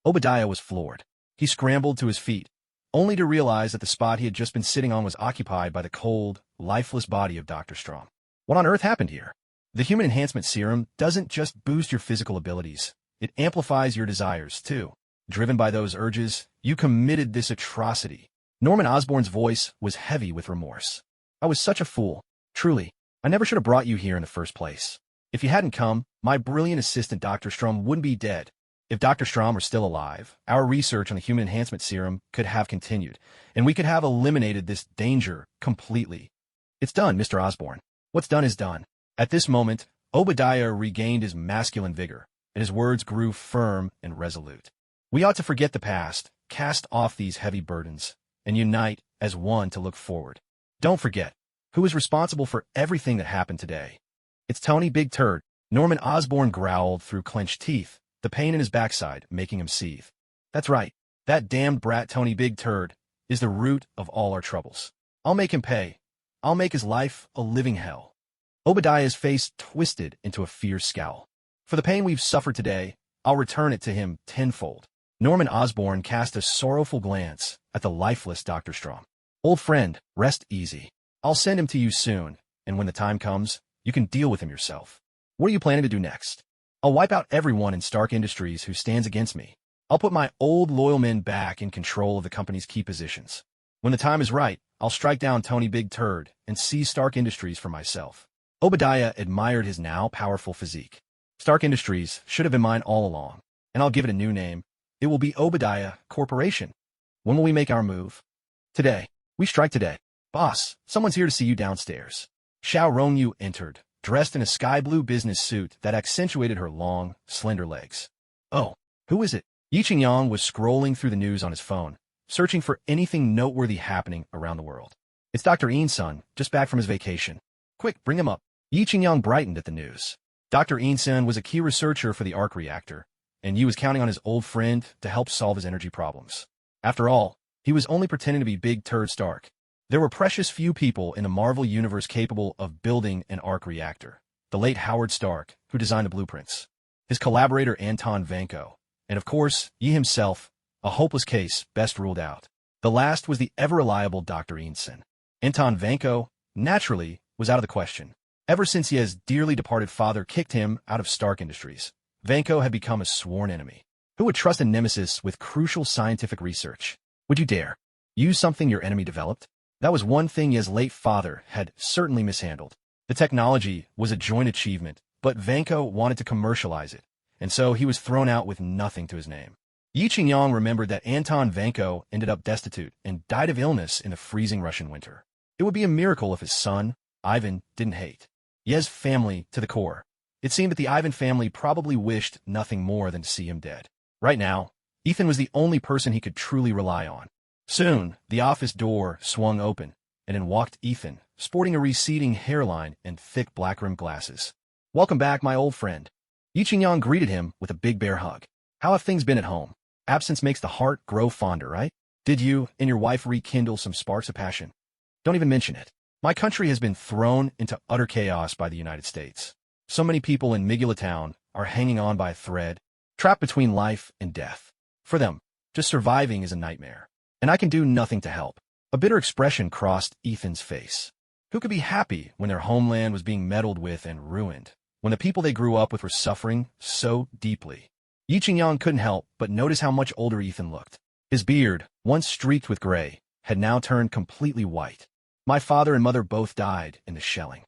Obadiah was floored. He scrambled to his feet, only to realize that the spot he had just been sitting on was occupied by the cold, lifeless body of Dr. Strom. What on earth happened here? The human enhancement serum doesn't just boost your physical abilities, it amplifies your desires, too. Driven by those urges, you committed this atrocity. Norman Osborn's voice was heavy with remorse. I was such a fool. Truly, I never should have brought you here in the first place. If you hadn't come, my brilliant assistant Dr. Strom wouldn't be dead. If Dr. Strom were still alive, our research on the human enhancement serum could have continued, and we could have eliminated this danger completely. It's done, Mr. Osborn. What's done is done. At this moment, Obadiah regained his masculine vigor, and his words grew firm and resolute. We ought to forget the past, cast off these heavy burdens, and unite as one to look forward. Don't forget, who is responsible for everything that happened today? It's Tony Big Turd. Norman Osborn growled through clenched teeth, the pain in his backside making him seethe. That's right. That damned brat Tony Big Turd is the root of all our troubles. I'll make him pay. I'll make his life a living hell. Obadiah's face twisted into a fierce scowl. For the pain we've suffered today, I'll return it to him tenfold. Norman Osborn cast a sorrowful glance at the lifeless Dr. Strom. Old friend, rest easy. I'll send him to you soon, and when the time comes, you can deal with him yourself. What are you planning to do next? I'll wipe out everyone in Stark Industries who stands against me. I'll put my old loyal men back in control of the company's key positions. When the time is right, I'll strike down Tony Big Turd and seize Stark Industries for myself. Obadiah admired his now powerful physique. Stark Industries should have been mine all along, and I'll give it a new name. It will be Obadiah Corporation. When will we make our move? Today. We strike today. Boss, someone's here to see you downstairs. Xiao Rongyu entered, dressed in a sky blue business suit that accentuated her long, slender legs. Oh, who is it? Yi Qingyang was scrolling through the news on his phone, searching for anything noteworthy happening around the world. It's Dr. Ian's son, just back from his vacation. Quick, bring him up. Yi Qingyang brightened at the news. Dr. Ian's was a key researcher for the arc reactor, and Yi was counting on his old friend to help solve his energy problems. After all, he was only pretending to be Big Turd Stark. There were precious few people in the Marvel Universe capable of building an arc reactor. The late Howard Stark, who designed the blueprints, his collaborator Anton Vanko, and of course, Yi himself, a hopeless case best ruled out. The last was the ever-reliable Dr. Ianson. Anton Vanko, naturally, was out of the question. Ever since Yi's dearly departed father kicked him out of Stark Industries, Vanko had become a sworn enemy. Who would trust a nemesis with crucial scientific research? Would you dare use something your enemy developed? That was one thing Yi's late father had certainly mishandled. The technology was a joint achievement, but Vanko wanted to commercialize it, and so he was thrown out with nothing to his name. Yi Qingyang remembered that Anton Vanko ended up destitute and died of illness in the freezing Russian winter. It would be a miracle if his son, Ivan, didn't hate Yi's family to the core. It seemed that the Ivan family probably wished nothing more than to see him dead. Right now, Ethan was the only person he could truly rely on. Soon, the office door swung open, and in walked Ethan, sporting a receding hairline and thick black-rimmed glasses. Welcome back, my old friend. Yi Qingyang greeted him with a big bear hug. How have things been at home? Absence makes the heart grow fonder, right? Did you and your wife rekindle some sparks of passion? Don't even mention it. My country has been thrown into utter chaos by the United States. So many people in Migula Town are hanging on by a thread, trapped between life and death. For them, just surviving is a nightmare. And I can do nothing to help. A bitter expression crossed Ethan's face. Who could be happy when their homeland was being meddled with and ruined, when the people they grew up with were suffering so deeply? Yi Qingyang couldn't help but notice how much older Ethan looked. His beard, once streaked with gray, had now turned completely white. My father and mother both died in the shelling.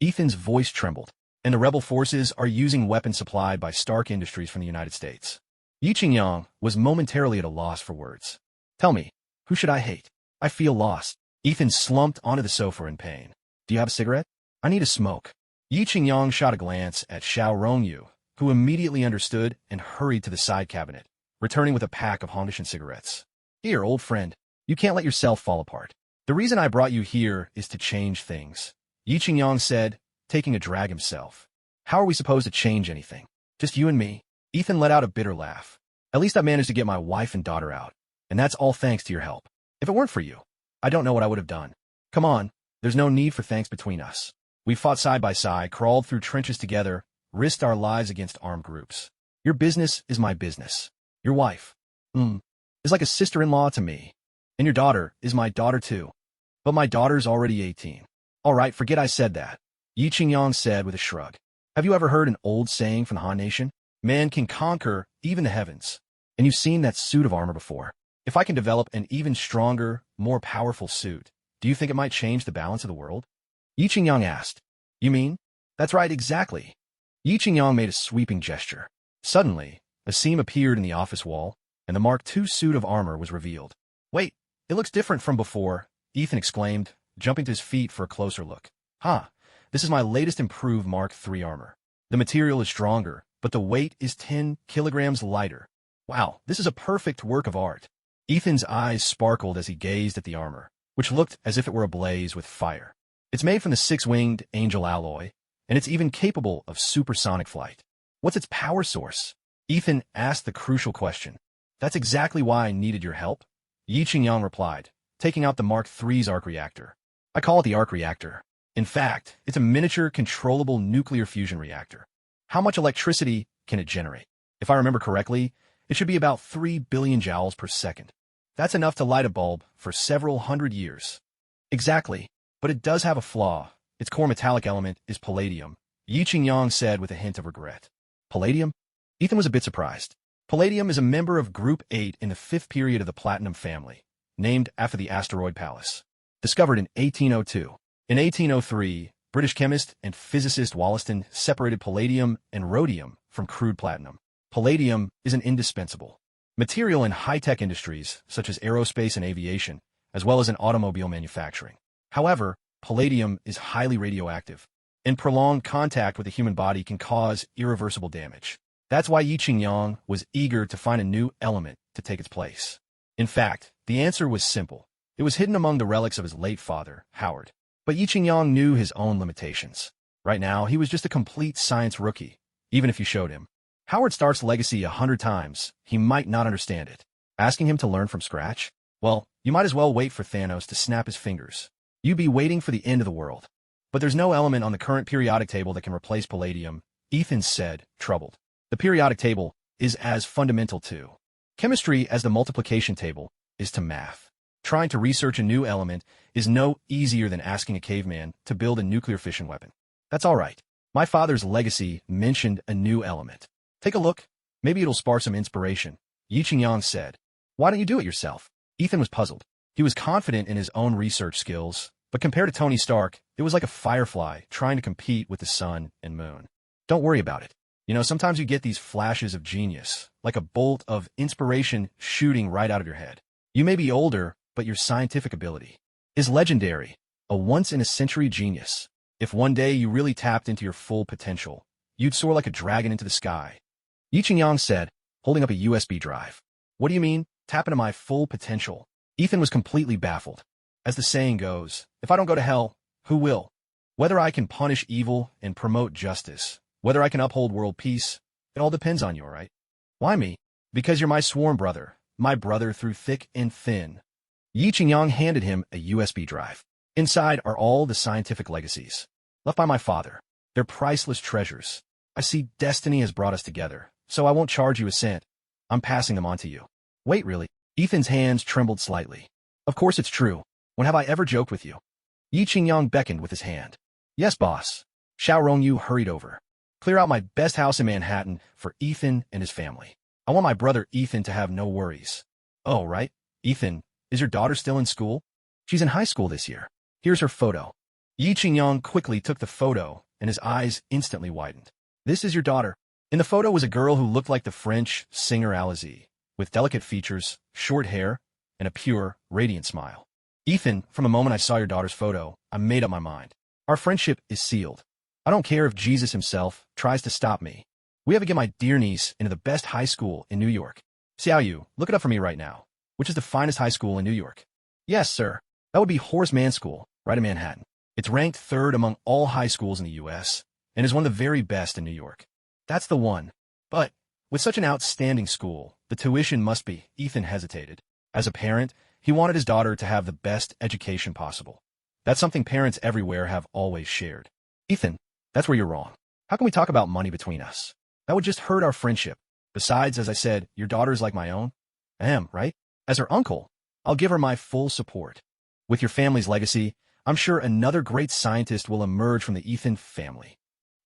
Ethan's voice trembled, and the rebel forces are using weapons supplied by Stark Industries from the United States. Yi Qingyang was momentarily at a loss for words. Tell me, who should I hate? I feel lost. Ethan slumped onto the sofa in pain. Do you have a cigarette? I need a smoke. Yi Qingyang shot a glance at Xiao Rongyu, who immediately understood and hurried to the side cabinet, returning with a pack of Hongdashan cigarettes. Here, old friend, you can't let yourself fall apart. The reason I brought you here is to change things. Yi Qingyang said, taking a drag himself. How are we supposed to change anything? Just you and me? Ethan let out a bitter laugh. At least I managed to get my wife and daughter out, and that's all thanks to your help. If it weren't for you, I don't know what I would have done. Come on, there's no need for thanks between us. We fought side by side, crawled through trenches together, risked our lives against armed groups. Your business is my business. Your wife, is like a sister-in-law to me. And your daughter is my daughter too. But my daughter's already 18. All right, forget I said that, Yi Qingyang said with a shrug. Have you ever heard an old saying from the Han Nation? Man can conquer even the heavens. And you've seen that suit of armor before. If I can develop an even stronger, more powerful suit, do you think it might change the balance of the world? Yi Qingyang asked. You mean? That's right, exactly. Yi Qingyang made a sweeping gesture. Suddenly, a seam appeared in the office wall, and the Mark II suit of armor was revealed. Wait, it looks different from before, Ethan exclaimed, jumping to his feet for a closer look. This is my latest improved Mark III armor. The material is stronger, but the weight is 10 kilograms lighter. Wow, this is a perfect work of art. Ethan's eyes sparkled as he gazed at the armor, which looked as if it were ablaze with fire. It's made from the six-winged angel alloy, and it's even capable of supersonic flight. What's its power source? Ethan asked the crucial question. That's exactly why I needed your help, Yi Qingyang replied, taking out the Mark III's arc reactor. I call it the arc reactor. In fact, it's a miniature controllable nuclear fusion reactor. How much electricity can it generate? If I remember correctly, it should be about 3 billion joules per second. That's enough to light a bulb for several hundred years. Exactly, but it does have a flaw. Its core metallic element is palladium, Yi Qingyang said with a hint of regret. Palladium? Ethan was a bit surprised. Palladium is a member of Group 8 in the 5th period of the Platinum family, named after the asteroid Pallas. Discovered in 1802. In 1803, British chemist and physicist Wollaston separated palladium and rhodium from crude platinum. Palladium is an indispensable material in high-tech industries such as aerospace and aviation, as well as in automobile manufacturing. However, palladium is highly radioactive, and prolonged contact with the human body can cause irreversible damage. That's why Yi Qingyang was eager to find a new element to take its place. In fact, the answer was simple. It was hidden among the relics of his late father, Howard. But Yi Qingyang knew his own limitations. Right now, he was just a complete science rookie, even if you showed him Howard Stark's legacy 100 times, he might not understand it. Asking him to learn from scratch? Well, you might as well wait for Thanos to snap his fingers. You'd be waiting for the end of the world. But there's no element on the current periodic table that can replace palladium, Ethan said, troubled. The periodic table is as fundamental to chemistry as the multiplication table is to math. Trying to research a new element is no easier than asking a caveman to build a nuclear fission weapon. That's all right. My father's legacy mentioned a new element. Take a look. Maybe it'll spark some inspiration, Yi Qingyang said. Why don't you do it yourself? Ethan was puzzled. He was confident in his own research skills, but compared to Tony Stark, it was like a firefly trying to compete with the sun and moon. Don't worry about it. You know, sometimes you get these flashes of genius, like a bolt of inspiration shooting right out of your head. You may be older, but your scientific ability is legendary, a once-in-a-century genius. If one day you really tapped into your full potential, you'd soar like a dragon into the sky. Yi Qingyang said, holding up a USB drive. What do you mean, tap into my full potential? Ethan was completely baffled. As the saying goes, if I don't go to hell, who will? Whether I can punish evil and promote justice, whether I can uphold world peace, it all depends on you, all right? Why me? Because you're my sworn brother, my brother through thick and thin. Yi Qingyang handed him a USB drive. Inside are all the scientific legacies left by my father. They're priceless treasures. I see destiny has brought us together, so I won't charge you a cent. I'm passing them on to you. Wait, really? Ethan's hands trembled slightly. Of course it's true. When have I ever joked with you? Yi Qingyang beckoned with his hand. Yes, boss. Xiao Rongyu hurried over. Clear out my best house in Manhattan for Ethan and his family. I want my brother Ethan to have no worries. Oh, right. Ethan, is your daughter still in school? She's in high school this year. Here's her photo. Yi Qingyang quickly took the photo, and his eyes instantly widened. This is your daughter. In the photo was a girl who looked like the French singer Alizée, with delicate features, short hair, and a pure, radiant smile. Ethan, from the moment I saw your daughter's photo, I made up my mind. Our friendship is sealed. I don't care if Jesus himself tries to stop me. We have to get my dear niece into the best high school in New York. Xiaoyu, look it up for me right now. Which is the finest high school in New York? Yes, sir. That would be Horace Mann School, right in Manhattan. It's ranked third among all high schools in the U.S. and is one of the very best in New York. That's the one. But with such an outstanding school, the tuition must be. Ethan hesitated. As a parent, he wanted his daughter to have the best education possible. That's something parents everywhere have always shared. Ethan, that's where you're wrong. How can we talk about money between us? That would just hurt our friendship. Besides, as I said, your daughter's like my own. I am, right? As her uncle, I'll give her my full support. With your family's legacy, I'm sure another great scientist will emerge from the Ethan family.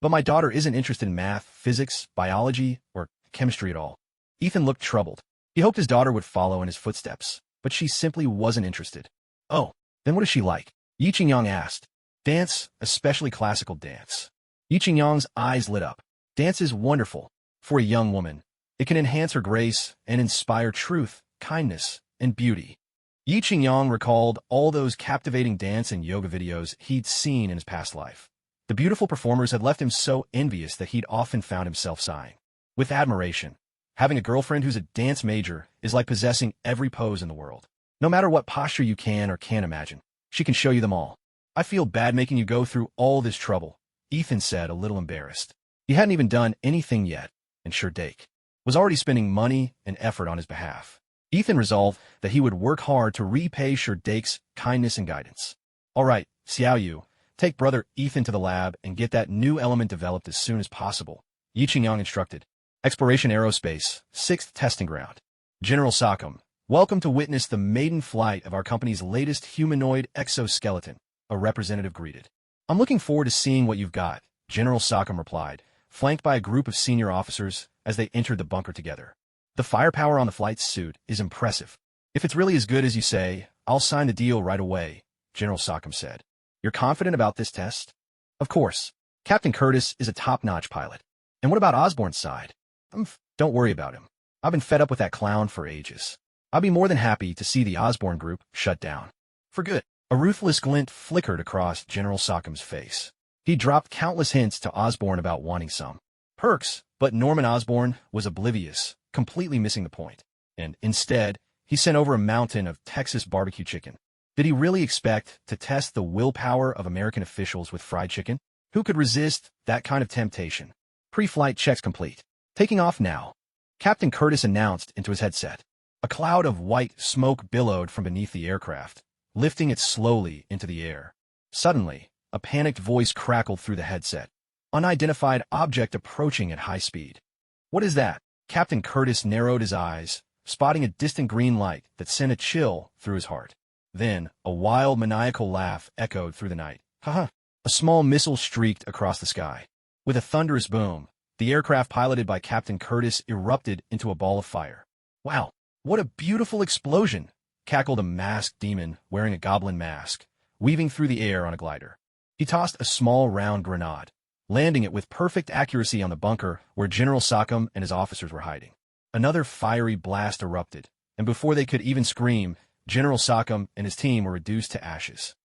But my daughter isn't interested in math, physics, biology, or chemistry at all. Ethan looked troubled. He hoped his daughter would follow in his footsteps, but she simply wasn't interested. Oh, then what is she like? Yi Qingyang asked. Dance, especially classical dance. Yi Qingyang's eyes lit up. Dance is wonderful. For a young woman, it can enhance her grace and inspire truth, kindness, and beauty. Yi Qingyang recalled all those captivating dance and yoga videos he'd seen in his past life. The beautiful performers had left him so envious that he'd often found himself sighing. With admiration, having a girlfriend who's a dance major is like possessing every pose in the world. No matter what posture you can or can't imagine, she can show you them all. I feel bad making you go through all this trouble, Ethan said, a little embarrassed. He hadn't even done anything yet, and Sherdake was already spending money and effort on his behalf. Ethan resolved that he would work hard to repay Sherdake's kindness and guidance. All right, Xiaoyu, take brother Ethan to the lab and get that new element developed as soon as possible, Yi Qingyang instructed. Exploration Aerospace, 6th Testing Ground. General Sockham, welcome to witness the maiden flight of our company's latest humanoid exoskeleton, a representative greeted. I'm looking forward to seeing what you've got, General Sockham replied, flanked by a group of senior officers as they entered the bunker together. The firepower on the flight suit is impressive. If it's really as good as you say, I'll sign the deal right away, General Sockham said. You're confident about this test? Of course. Captain Curtis is a top-notch pilot. And what about Osborne's side? Don't worry about him. I've been fed up with that clown for ages. I'll be more than happy to see the Osborne group shut down. For good. A ruthless glint flickered across General Sockham's face. He dropped countless hints to Osborne about wanting some perks, but Norman Osborne was oblivious, completely missing the point. And instead, he sent over a mountain of Texas barbecue chicken. Did he really expect to test the willpower of American officials with fried chicken? Who could resist that kind of temptation? Pre-flight checks complete. Taking off now, Captain Curtis announced into his headset. A cloud of white smoke billowed from beneath the aircraft, lifting it slowly into the air. Suddenly, a panicked voice crackled through the headset. Unidentified object approaching at high speed. What is that? Captain Curtis narrowed his eyes, spotting a distant green light that sent a chill through his heart. Then, a wild, maniacal laugh echoed through the night. Ha-ha! A small missile streaked across the sky. With a thunderous boom, the aircraft piloted by Captain Curtis erupted into a ball of fire. Wow, what a beautiful explosion! Cackled a masked demon wearing a goblin mask, weaving through the air on a glider. He tossed a small round grenade, landing it with perfect accuracy on the bunker where General Sockham and his officers were hiding. Another fiery blast erupted, and before they could even scream, General Sockham and his team were reduced to ashes.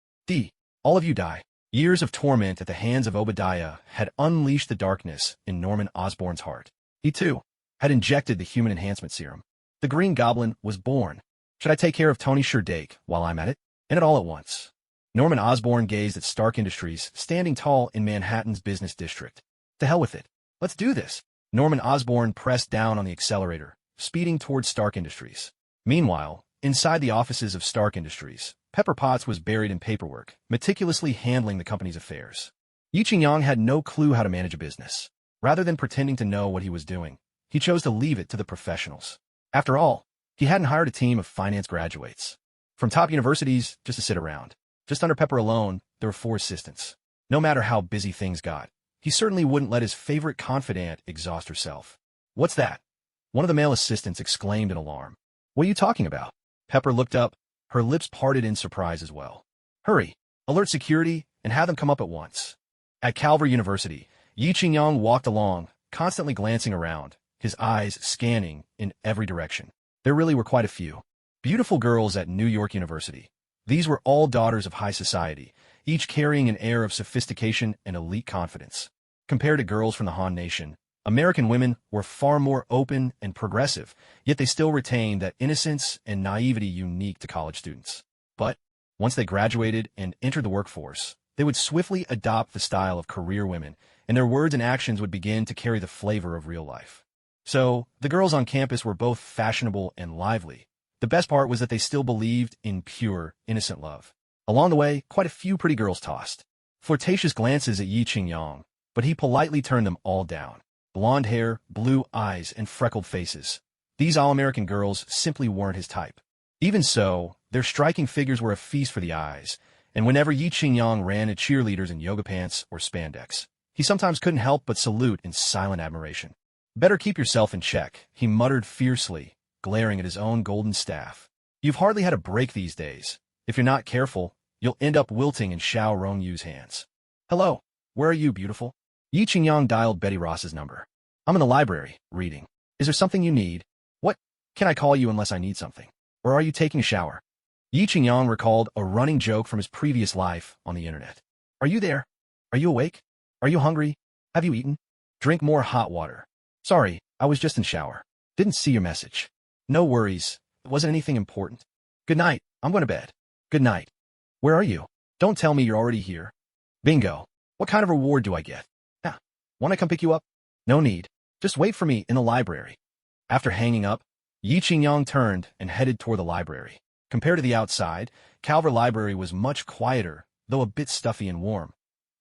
All of you die. Years of torment at the hands of Obadiah had unleashed the darkness in Norman Osborn's heart. He, too, had injected the human enhancement serum. The Green Goblin was born. Should I take care of Tony Sherdake while I'm at it? And it all at once. Norman Osborn gazed at Stark Industries, standing tall in Manhattan's business district. To hell with it. Let's do this. Norman Osborn pressed down on the accelerator, speeding towards Stark Industries. Meanwhile, inside the offices of Stark Industries, Pepper Potts was buried in paperwork, meticulously handling the company's affairs. Yi Qingyang had no clue how to manage a business. Rather than pretending to know what he was doing, he chose to leave it to the professionals. After all, he hadn't hired a team of finance graduates from top universities just to sit around. Just under Pepper alone, there were 4 assistants. No matter how busy things got, he certainly wouldn't let his favorite confidant exhaust herself. What's that? One of the male assistants exclaimed in alarm. What are you talking about? Pepper looked up, her lips parted in surprise as well. Hurry, alert security, and have them come up at once. At Calvary University, Yi Qingyang walked along, constantly glancing around, his eyes scanning in every direction. There really were quite a few beautiful girls at New York University. These were all daughters of high society, each carrying an air of sophistication and elite confidence. Compared to girls from the Han Nation, American women were far more open and progressive, yet they still retained that innocence and naivety unique to college students. But once they graduated and entered the workforce, They would swiftly adopt the style of career women, and their words and actions would begin to carry the flavor of real life. So, the girls on campus were both fashionable and lively. The best part was that they still believed in pure, innocent love. Along the way, quite a few pretty girls tossed flirtatious glances at Yi Qingyang, but he politely turned them all down. Blonde hair, blue eyes, and freckled faces. These all-American girls simply weren't his type. Even so, their striking figures were a feast for the eyes, and whenever Yi Qingyang ran at cheerleaders in yoga pants or spandex, he sometimes couldn't help but salute in silent admiration. "Better keep yourself in check," he muttered fiercely, glaring at his own golden staff. "You've hardly had a break these days. If you're not careful, you'll end up wilting in Xiao Rongyu's hands." "Hello, where are you, beautiful?" Yi Qingyang dialed Betty Ross's number. "I'm in the library, reading. Is there something you need?" "What? Can I call you unless I need something? Or are you taking a shower?" Yi Qingyang recalled a running joke from his previous life on the internet. "Are you there? Are you awake? Are you hungry? Have you eaten? Drink more hot water." "Sorry, I was just in shower. Didn't see your message." "No worries. It wasn't anything important. Good night. I'm going to bed." "Good night. Where are you? Don't tell me you're already here." "Bingo. What kind of reward do I get?" "Ah, want to come pick you up?" "No need. Just wait for me in the library." After hanging up, Yi Qingyang turned and headed toward the library. Compared to the outside, Calver Library was much quieter, though a bit stuffy and warm.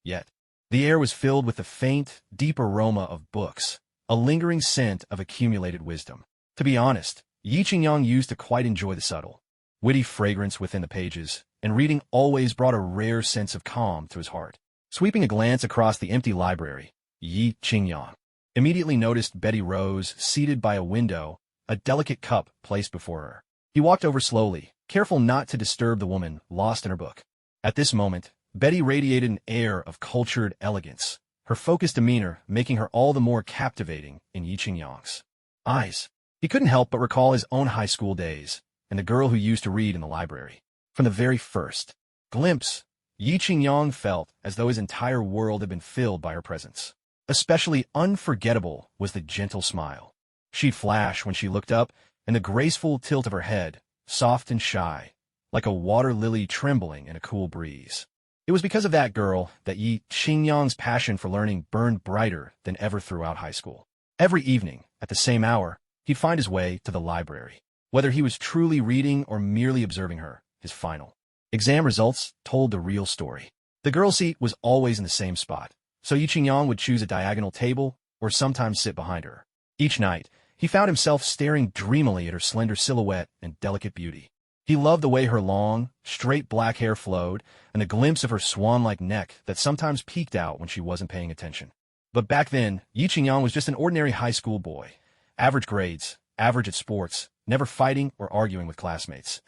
Yet, the air was filled with the faint, deep aroma of books, a lingering scent of accumulated wisdom. To be honest, Yi Qingyang used to quite enjoy the subtle, witty fragrance within the pages, and reading always brought a rare sense of calm to his heart. Sweeping a glance across the empty library, Yi Qingyang immediately noticed Betty Rose seated by a window, a delicate cup placed before her. He walked over slowly, careful not to disturb the woman lost in her book. At this moment, Betty radiated an air of cultured elegance, her focused demeanor making her all the more captivating in Yi Qingyang's eyes. He couldn't help but recall his own high school days, and the girl who used to read in the library. From the very first glimpse, Yi Qingyang felt as though his entire world had been filled by her presence. Especially unforgettable was the gentle smile she'd flash when she looked up, and the graceful tilt of her head, soft and shy, like a water lily trembling in a cool breeze. It was because of that girl that Yi Qingyang's passion for learning burned brighter than ever throughout high school. Every evening, at the same hour, he'd find his way to the library. Whether he was truly reading or merely observing her, his final exam results told the real story. The girl's seat was always in the same spot, so Yi Qingyang would choose a diagonal table or sometimes sit behind her. Each night, he found himself staring dreamily at her slender silhouette and delicate beauty. He loved the way her long, straight black hair flowed and the glimpse of her swan-like neck that sometimes peeked out when she wasn't paying attention. But back then, Yi Qingyang was just an ordinary high school boy. Average grades, average at sports, never fighting or arguing with classmates.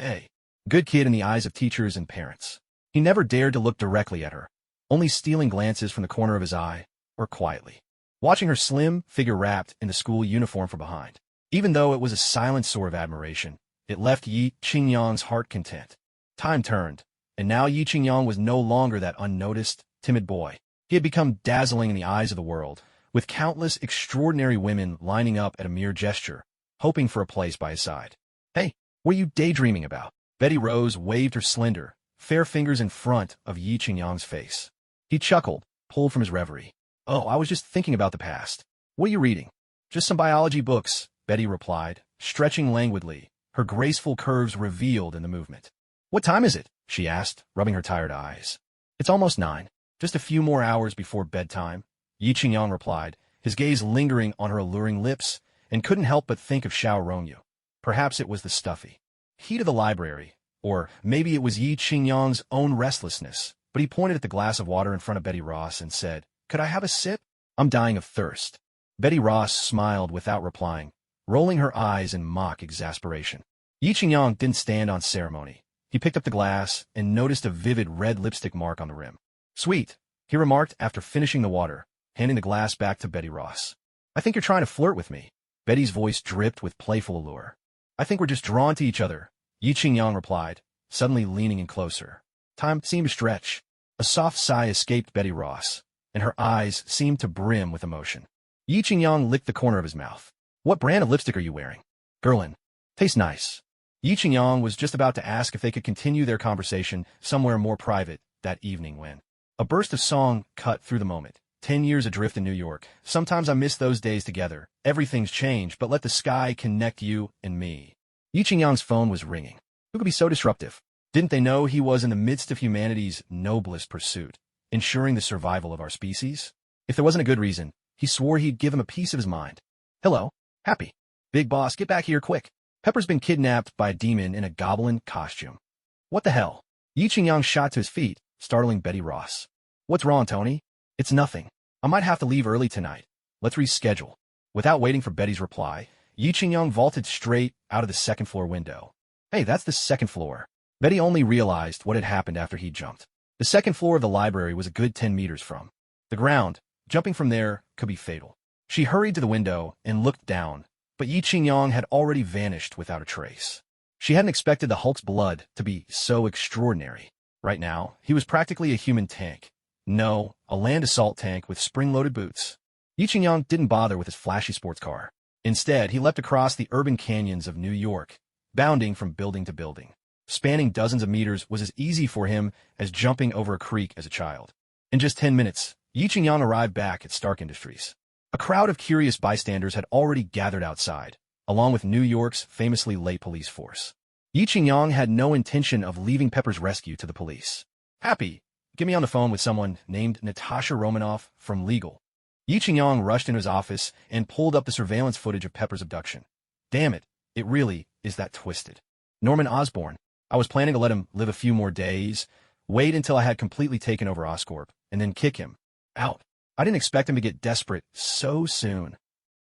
Good kid in the eyes of teachers and parents. He never dared to look directly at her, only stealing glances from the corner of his eye, or quietly watching her slim figure wrapped in the school uniform from behind. Even though it was a silent sort of admiration, it left Yi Qingyang's heart content. Time turned, and now Yi Qingyang was no longer that unnoticed, timid boy. He had become dazzling in the eyes of the world, with countless extraordinary women lining up at a mere gesture, hoping for a place by his side. "Hey, what are you daydreaming about?" Betty Rose waved her slender, fair fingers in front of Yi Qingyang's face. He chuckled, pulled from his reverie. "Oh, I was just thinking about the past. What are you reading?" "Just some biology books," Betty replied, stretching languidly, her graceful curves revealed in the movement. "What time is it?" she asked, rubbing her tired eyes. "It's almost 9. Just a few more hours before bedtime," Yi Qingyang replied, his gaze lingering on her alluring lips, and couldn't help but think of Xiao Rongyu. Perhaps it was the stuffy heat of the library, or maybe it was Yi Qingyang's own restlessness, but he pointed at the glass of water in front of Betty Ross and said, "Could I have a sip? I'm dying of thirst." Betty Ross smiled without replying, rolling her eyes in mock exasperation. Yi Qingyang didn't stand on ceremony. He picked up the glass and noticed a vivid red lipstick mark on the rim. "Sweet," he remarked after finishing the water, handing the glass back to Betty Ross. "I think you're trying to flirt with me." Betty's voice dripped with playful allure. "I think we're just drawn to each other," Yi Qingyang replied, suddenly leaning in closer. Time seemed to stretch. A soft sigh escaped Betty Ross, and her eyes seemed to brim with emotion. Yi Qingyang licked the corner of his mouth. "What brand of lipstick are you wearing?" "Guerlain. Tastes nice." Yi Qingyang was just about to ask if they could continue their conversation somewhere more private that evening when A burst of song cut through the moment. 10 years adrift in New York. Sometimes I miss those days together. Everything's changed, but let the sky connect you and me. Yi Qingyang's phone was ringing. Who could be so disruptive? Didn't they know he was in the midst of humanity's noblest pursuit, ensuring the survival of our species? If there wasn't a good reason, he swore he'd give him a piece of his mind. Hello, Happy. Big boss, get back here quick. Pepper's been kidnapped by a demon in a goblin costume. What the hell? Yi Qingyang shot to his feet, startling Betty Ross. What's wrong, Tony? It's nothing. I might have to leave early tonight. Let's reschedule. Without waiting for Betty's reply, Yi Qingyang vaulted straight out of the second-floor window. Hey, that's the second floor. Betty only realized what had happened after he jumped. The second floor of the library was a good 10 meters from the ground. Jumping from there could be fatal. She hurried to the window and looked down, but Yi Qingyang had already vanished without a trace. She hadn't expected the Hulk's blood to be so extraordinary. Right now, he was practically a human tank. No, a land assault tank with spring-loaded boots. Yi Qingyang didn't bother with his flashy sports car. Instead, he leapt across the urban canyons of New York, bounding from building to building. Spanning dozens of meters was as easy for him as jumping over a creek as a child. In just 10 minutes, Yi Qingyang arrived back at Stark Industries. A crowd of curious bystanders had already gathered outside, along with New York's famously late police force. Yi Qingyang had no intention of leaving Pepper's rescue to the police. Happy, get me on the phone with someone named Natasha Romanoff from legal. Yi Qingyang rushed into his office and pulled up the surveillance footage of Pepper's abduction. Damn it, it really is that twisted. Norman Osborn. I was planning to let him live a few more days, wait until I had completely taken over Oscorp, and then kick him out. I didn't expect him to get desperate so soon.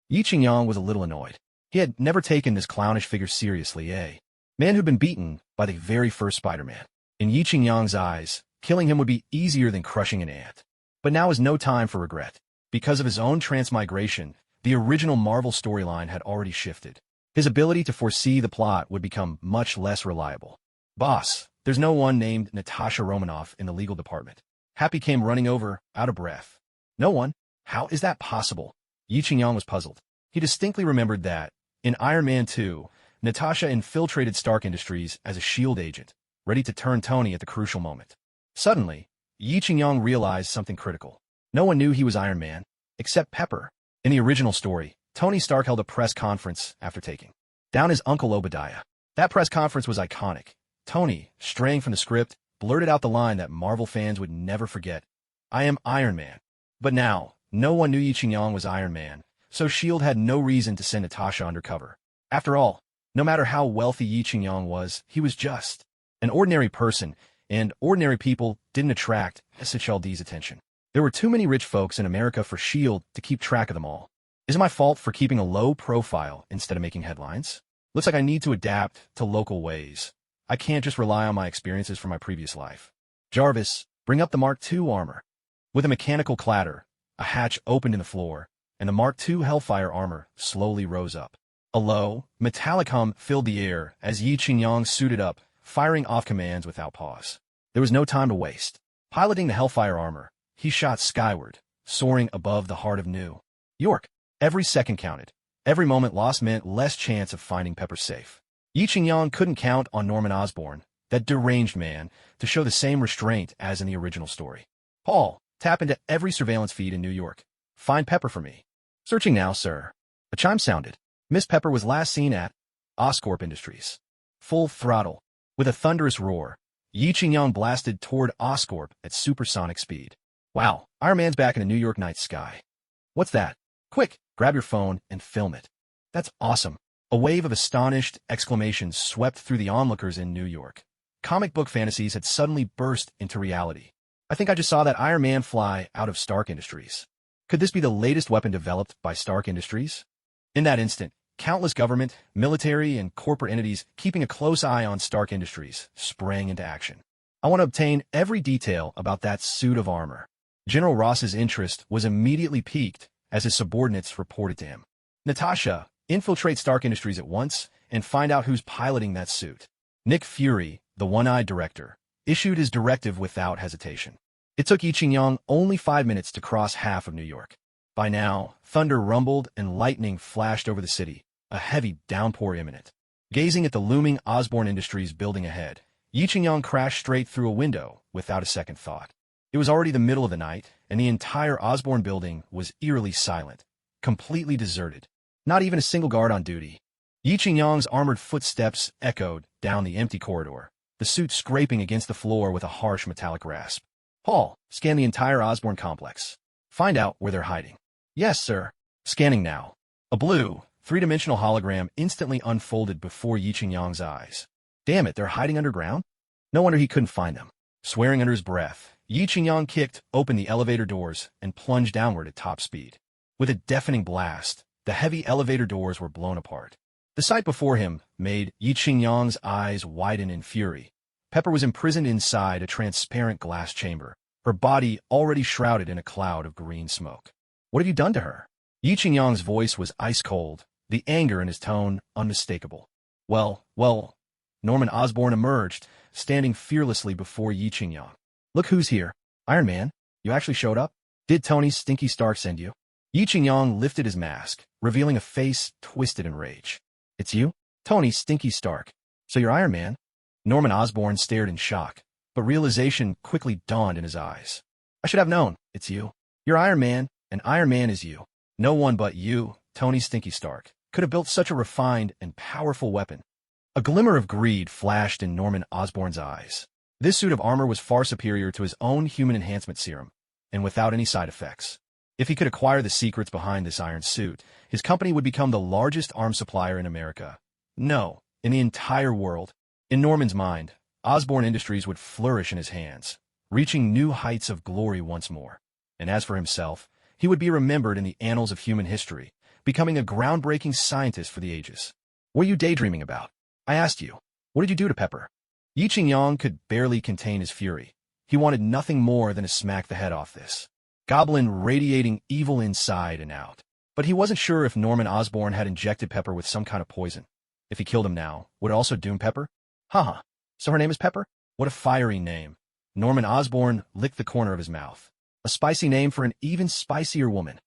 Yi Qingyang was a little annoyed. He had never taken this clownish figure seriously, a man who'd been beaten by the very first Spider-Man. In Yi Qingyang's eyes, killing him would be easier than crushing an ant. But now was no time for regret. Because of his own transmigration, the original Marvel storyline had already shifted. His ability to foresee the plot would become much less reliable. Boss, there's no one named Natasha Romanoff in the legal department. Happy came running over, out of breath. No one? How is that possible? Yi Qingyang was puzzled. He distinctly remembered that, in Iron Man 2, Natasha infiltrated Stark Industries as a S.H.I.E.L.D. agent, ready to turn Tony at the crucial moment. Suddenly, Yi Qingyang realized something critical. No one knew he was Iron Man, except Pepper. In the original story, Tony Stark held a press conference after taking down his Uncle Obadiah. That press conference was iconic. Tony, straying from the script, blurted out the line that Marvel fans would never forget. I am Iron Man. But now, no one knew Yi Qingyang was Iron Man, so S.H.I.E.L.D. had no reason to send Natasha undercover. After all, no matter how wealthy Yi Qingyang was, he was just an ordinary person, and ordinary people didn't attract S.H.I.E.L.D.'s attention. There were too many rich folks in America for S.H.I.E.L.D. to keep track of them all. Is it my fault for keeping a low profile instead of making headlines? Looks like I need to adapt to local ways. I can't just rely on my experiences from my previous life. Jarvis, bring up the Mark II armor. With a mechanical clatter, a hatch opened in the floor, and the Mark II Hellfire armor slowly rose up. A low, metallic hum filled the air as Yi Qingyang suited up, firing off commands without pause. There was no time to waste. Piloting the Hellfire armor, he shot skyward, soaring above the heart of New York. Every second counted. Every moment lost meant less chance of finding Pepper safe. Yi Qingyang couldn't count on Norman Osborn, that deranged man, to show the same restraint as in the original story. Paul, tap into every surveillance feed in New York. Find Pepper for me. Searching now, sir. A chime sounded. Miss Pepper was last seen at Oscorp Industries. Full throttle. With a thunderous roar, Yi Qingyang blasted toward Oscorp at supersonic speed. Wow, Iron Man's back in the New York night sky. What's that? Quick, grab your phone and film it. That's awesome. A wave of astonished exclamations swept through the onlookers in New York. Comic book fantasies had suddenly burst into reality. I think I just saw that Iron Man fly out of Stark Industries. Could this be the latest weapon developed by Stark Industries? In that instant, countless government, military, and corporate entities keeping a close eye on Stark Industries sprang into action. I want to obtain every detail about that suit of armor. General Ross's interest was immediately piqued as his subordinates reported to him. Natasha, infiltrate Stark Industries at once and find out who's piloting that suit. Nick Fury, the one-eyed director, issued his directive without hesitation. It took Yi Qingyang only 5 minutes to cross half of New York. By now, thunder rumbled and lightning flashed over the city, a heavy downpour imminent. Gazing at the looming Osborn Industries building ahead, Yi Qingyang crashed straight through a window without a second thought. It was already the middle of the night, and the entire Osborne building was eerily silent, completely deserted. Not even a single guard on duty. Yi Qingyang's armored footsteps echoed down the empty corridor, the suit scraping against the floor with a harsh metallic rasp. Paul, scan the entire Osborne complex. Find out where they're hiding. Yes, sir. Scanning now. A blue, three-dimensional hologram instantly unfolded before Yi Qingyang's eyes. Damn it, they're hiding underground? No wonder he couldn't find them. Swearing under his breath, Yi Qingyang kicked open the elevator doors and plunged downward at top speed. With a deafening blast, the heavy elevator doors were blown apart. The sight before him made Yi Qingyang's eyes widen in fury. Pepper was imprisoned inside a transparent glass chamber, her body already shrouded in a cloud of green smoke. What have you done to her? Yi Qingyang's voice was ice-cold, the anger in his tone unmistakable. Well, Norman Osborn emerged, standing fearlessly before Yi Qingyang. Look who's here. Iron Man, you actually showed up? Did Tony Stinky Stark send you? Yi Qingyang lifted his mask, revealing a face twisted in rage. It's you? Tony Stinky Stark. So you're Iron Man? Norman Osborn stared in shock, but realization quickly dawned in his eyes. I should have known. It's you. You're Iron Man, and Iron Man is you. No one but you, Tony Stinky Stark, could have built such a refined and powerful weapon. A glimmer of greed flashed in Norman Osborn's eyes. This suit of armor was far superior to his own human enhancement serum, and without any side effects. If he could acquire the secrets behind this iron suit, his company would become the largest arms supplier in America. No, in the entire world. In Norman's mind, Osborne Industries would flourish in his hands, reaching new heights of glory once more. And as for himself, he would be remembered in the annals of human history, becoming a groundbreaking scientist for the ages. What are you daydreaming about? I asked you. What did you do to Pepper? Yi Qingyang could barely contain his fury. He wanted nothing more than to smack the head off this goblin radiating evil inside and out. But he wasn't sure if Norman Osborn had injected Pepper with some kind of poison. If he killed him now, would it also doom Pepper? Haha, so her name is Pepper? What a fiery name. Norman Osborn licked the corner of his mouth. A spicy name for an even spicier woman.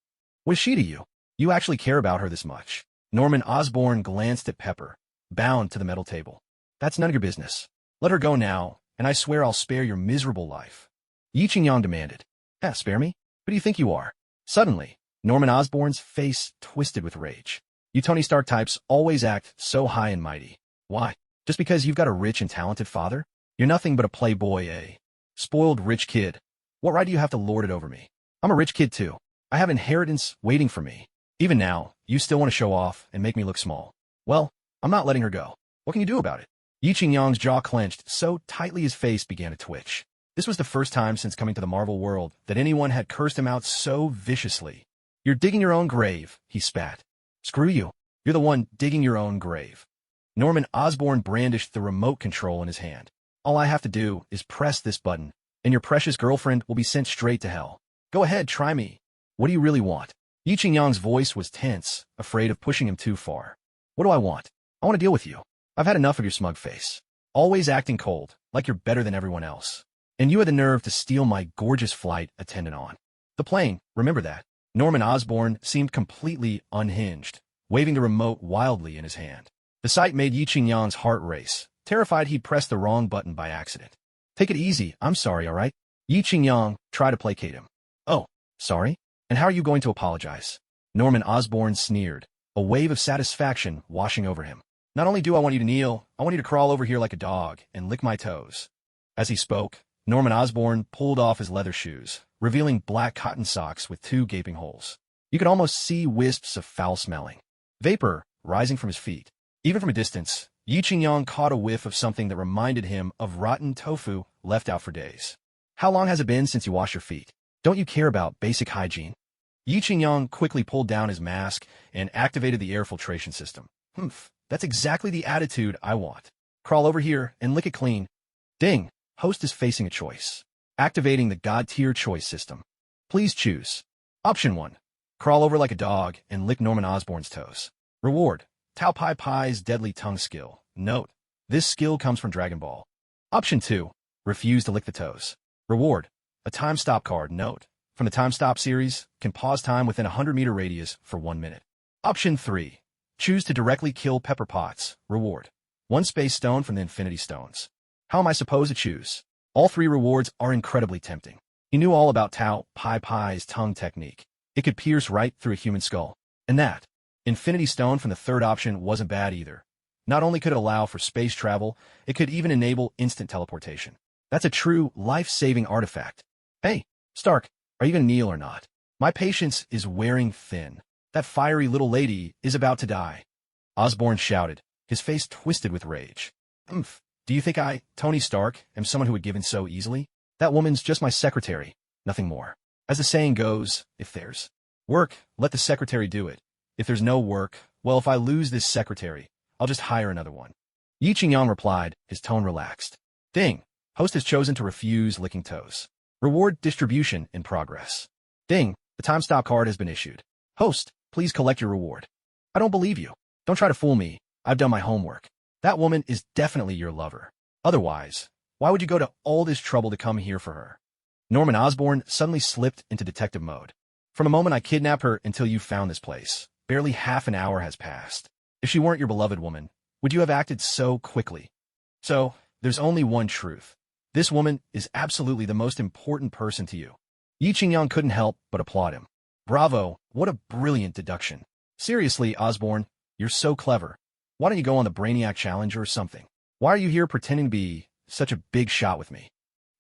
What is she to you? You actually care about her this much. Norman Osborn glanced at Pepper, bound to the metal table. That's none of your business. Let her go now, and I swear I'll spare your miserable life. Yi Qingyang demanded. Spare me? Who do you think you are? Suddenly, Norman Osborn's face twisted with rage. You Tony Stark types always act so high and mighty. Why? Just because you've got a rich and talented father? You're nothing but a playboy, spoiled rich kid. What right do you have to lord it over me? I'm a rich kid too. I have inheritance waiting for me. Even now, you still want to show off and make me look small. Well, I'm not letting her go. What can you do about it? Yi Qingyang's jaw clenched so tightly his face began to twitch. This was the first time since coming to the Marvel world that anyone had cursed him out so viciously. You're digging your own grave, he spat. Screw you. You're the one digging your own grave. Norman Osborn brandished the remote control in his hand. All I have to do is press this button, and your precious girlfriend will be sent straight to hell. Go ahead, try me. What do you really want? Yi Qingyang's voice was tense, afraid of pushing him too far. What do I want? I want to deal with you. I've had enough of your smug face. Always acting cold, like you're better than everyone else. And you had the nerve to steal my gorgeous flight attendant on the plane, remember that? Norman Osborn seemed completely unhinged, waving the remote wildly in his hand. The sight made Yi Qingyang's heart race, terrified he'd pressed the wrong button by accident. Take it easy, I'm sorry, all right? Yi Qingyang tried to placate him. Oh, sorry? And how are you going to apologize? Norman Osborn sneered, a wave of satisfaction washing over him. Not only do I want you to kneel, I want you to crawl over here like a dog and lick my toes. As he spoke, Norman Osborn pulled off his leather shoes, revealing black cotton socks with 2 gaping holes. You could almost see wisps of foul-smelling vapor rising from his feet. Even from a distance, Yi Qingyang caught a whiff of something that reminded him of rotten tofu left out for days. How long has it been since you washed your feet? Don't you care about basic hygiene? Yi Qingyang quickly pulled down his mask and activated the air filtration system. Humph, that's exactly the attitude I want. Crawl over here and lick it clean. Ding, host is facing a choice. Activating the God-tier choice system. Please choose. Option 1. Crawl over like a dog and lick Norman Osborn's toes. Reward. Tao Pai Pai's deadly tongue skill. Note, this skill comes from Dragon Ball. Option 2. Refuse to lick the toes. Reward. A time stop card. Note, from the time stop series, can pause time within a 100-meter radius for 1 minute. Option 3. Choose to directly kill Pepper Potts. Reward. 1 space stone from the Infinity Stones. How am I supposed to choose? All 3 rewards are incredibly tempting. He knew all about Tao Pai Pai's tongue technique. It could pierce right through a human skull. And that Infinity Stone from the third option wasn't bad either. Not only could it allow for space travel, it could even enable instant teleportation. That's a true life-saving artifact. Hey, Stark, are you going to kneel or not? My patience is wearing thin. That fiery little lady is about to die. Osborn shouted, his face twisted with rage. Do you think I, Tony Stark, am someone who would give in so easily? That woman's just my secretary, nothing more. As the saying goes, if there's work, let the secretary do it. If there's no work, well, if I lose this secretary, I'll just hire another one. Yi Qingyang replied, his tone relaxed. Ding. Host has chosen to refuse licking toes. Reward distribution in progress. Ding. The time stop card has been issued. Host, please collect your reward. I don't believe you. Don't try to fool me. I've done my homework. That woman is definitely your lover. Otherwise, why would you go to all this trouble to come here for her? Norman Osborn suddenly slipped into detective mode. From the moment I kidnapped her until you found this place, barely half an hour has passed. If she weren't your beloved woman, would you have acted so quickly? So, there's only one truth. This woman is absolutely the most important person to you. Yi Qingyang couldn't help but applaud him. Bravo, what a brilliant deduction. Seriously, Osborn, you're so clever. Why don't you go on the Brainiac Challenge or something? Why are you here pretending to be such a big shot with me?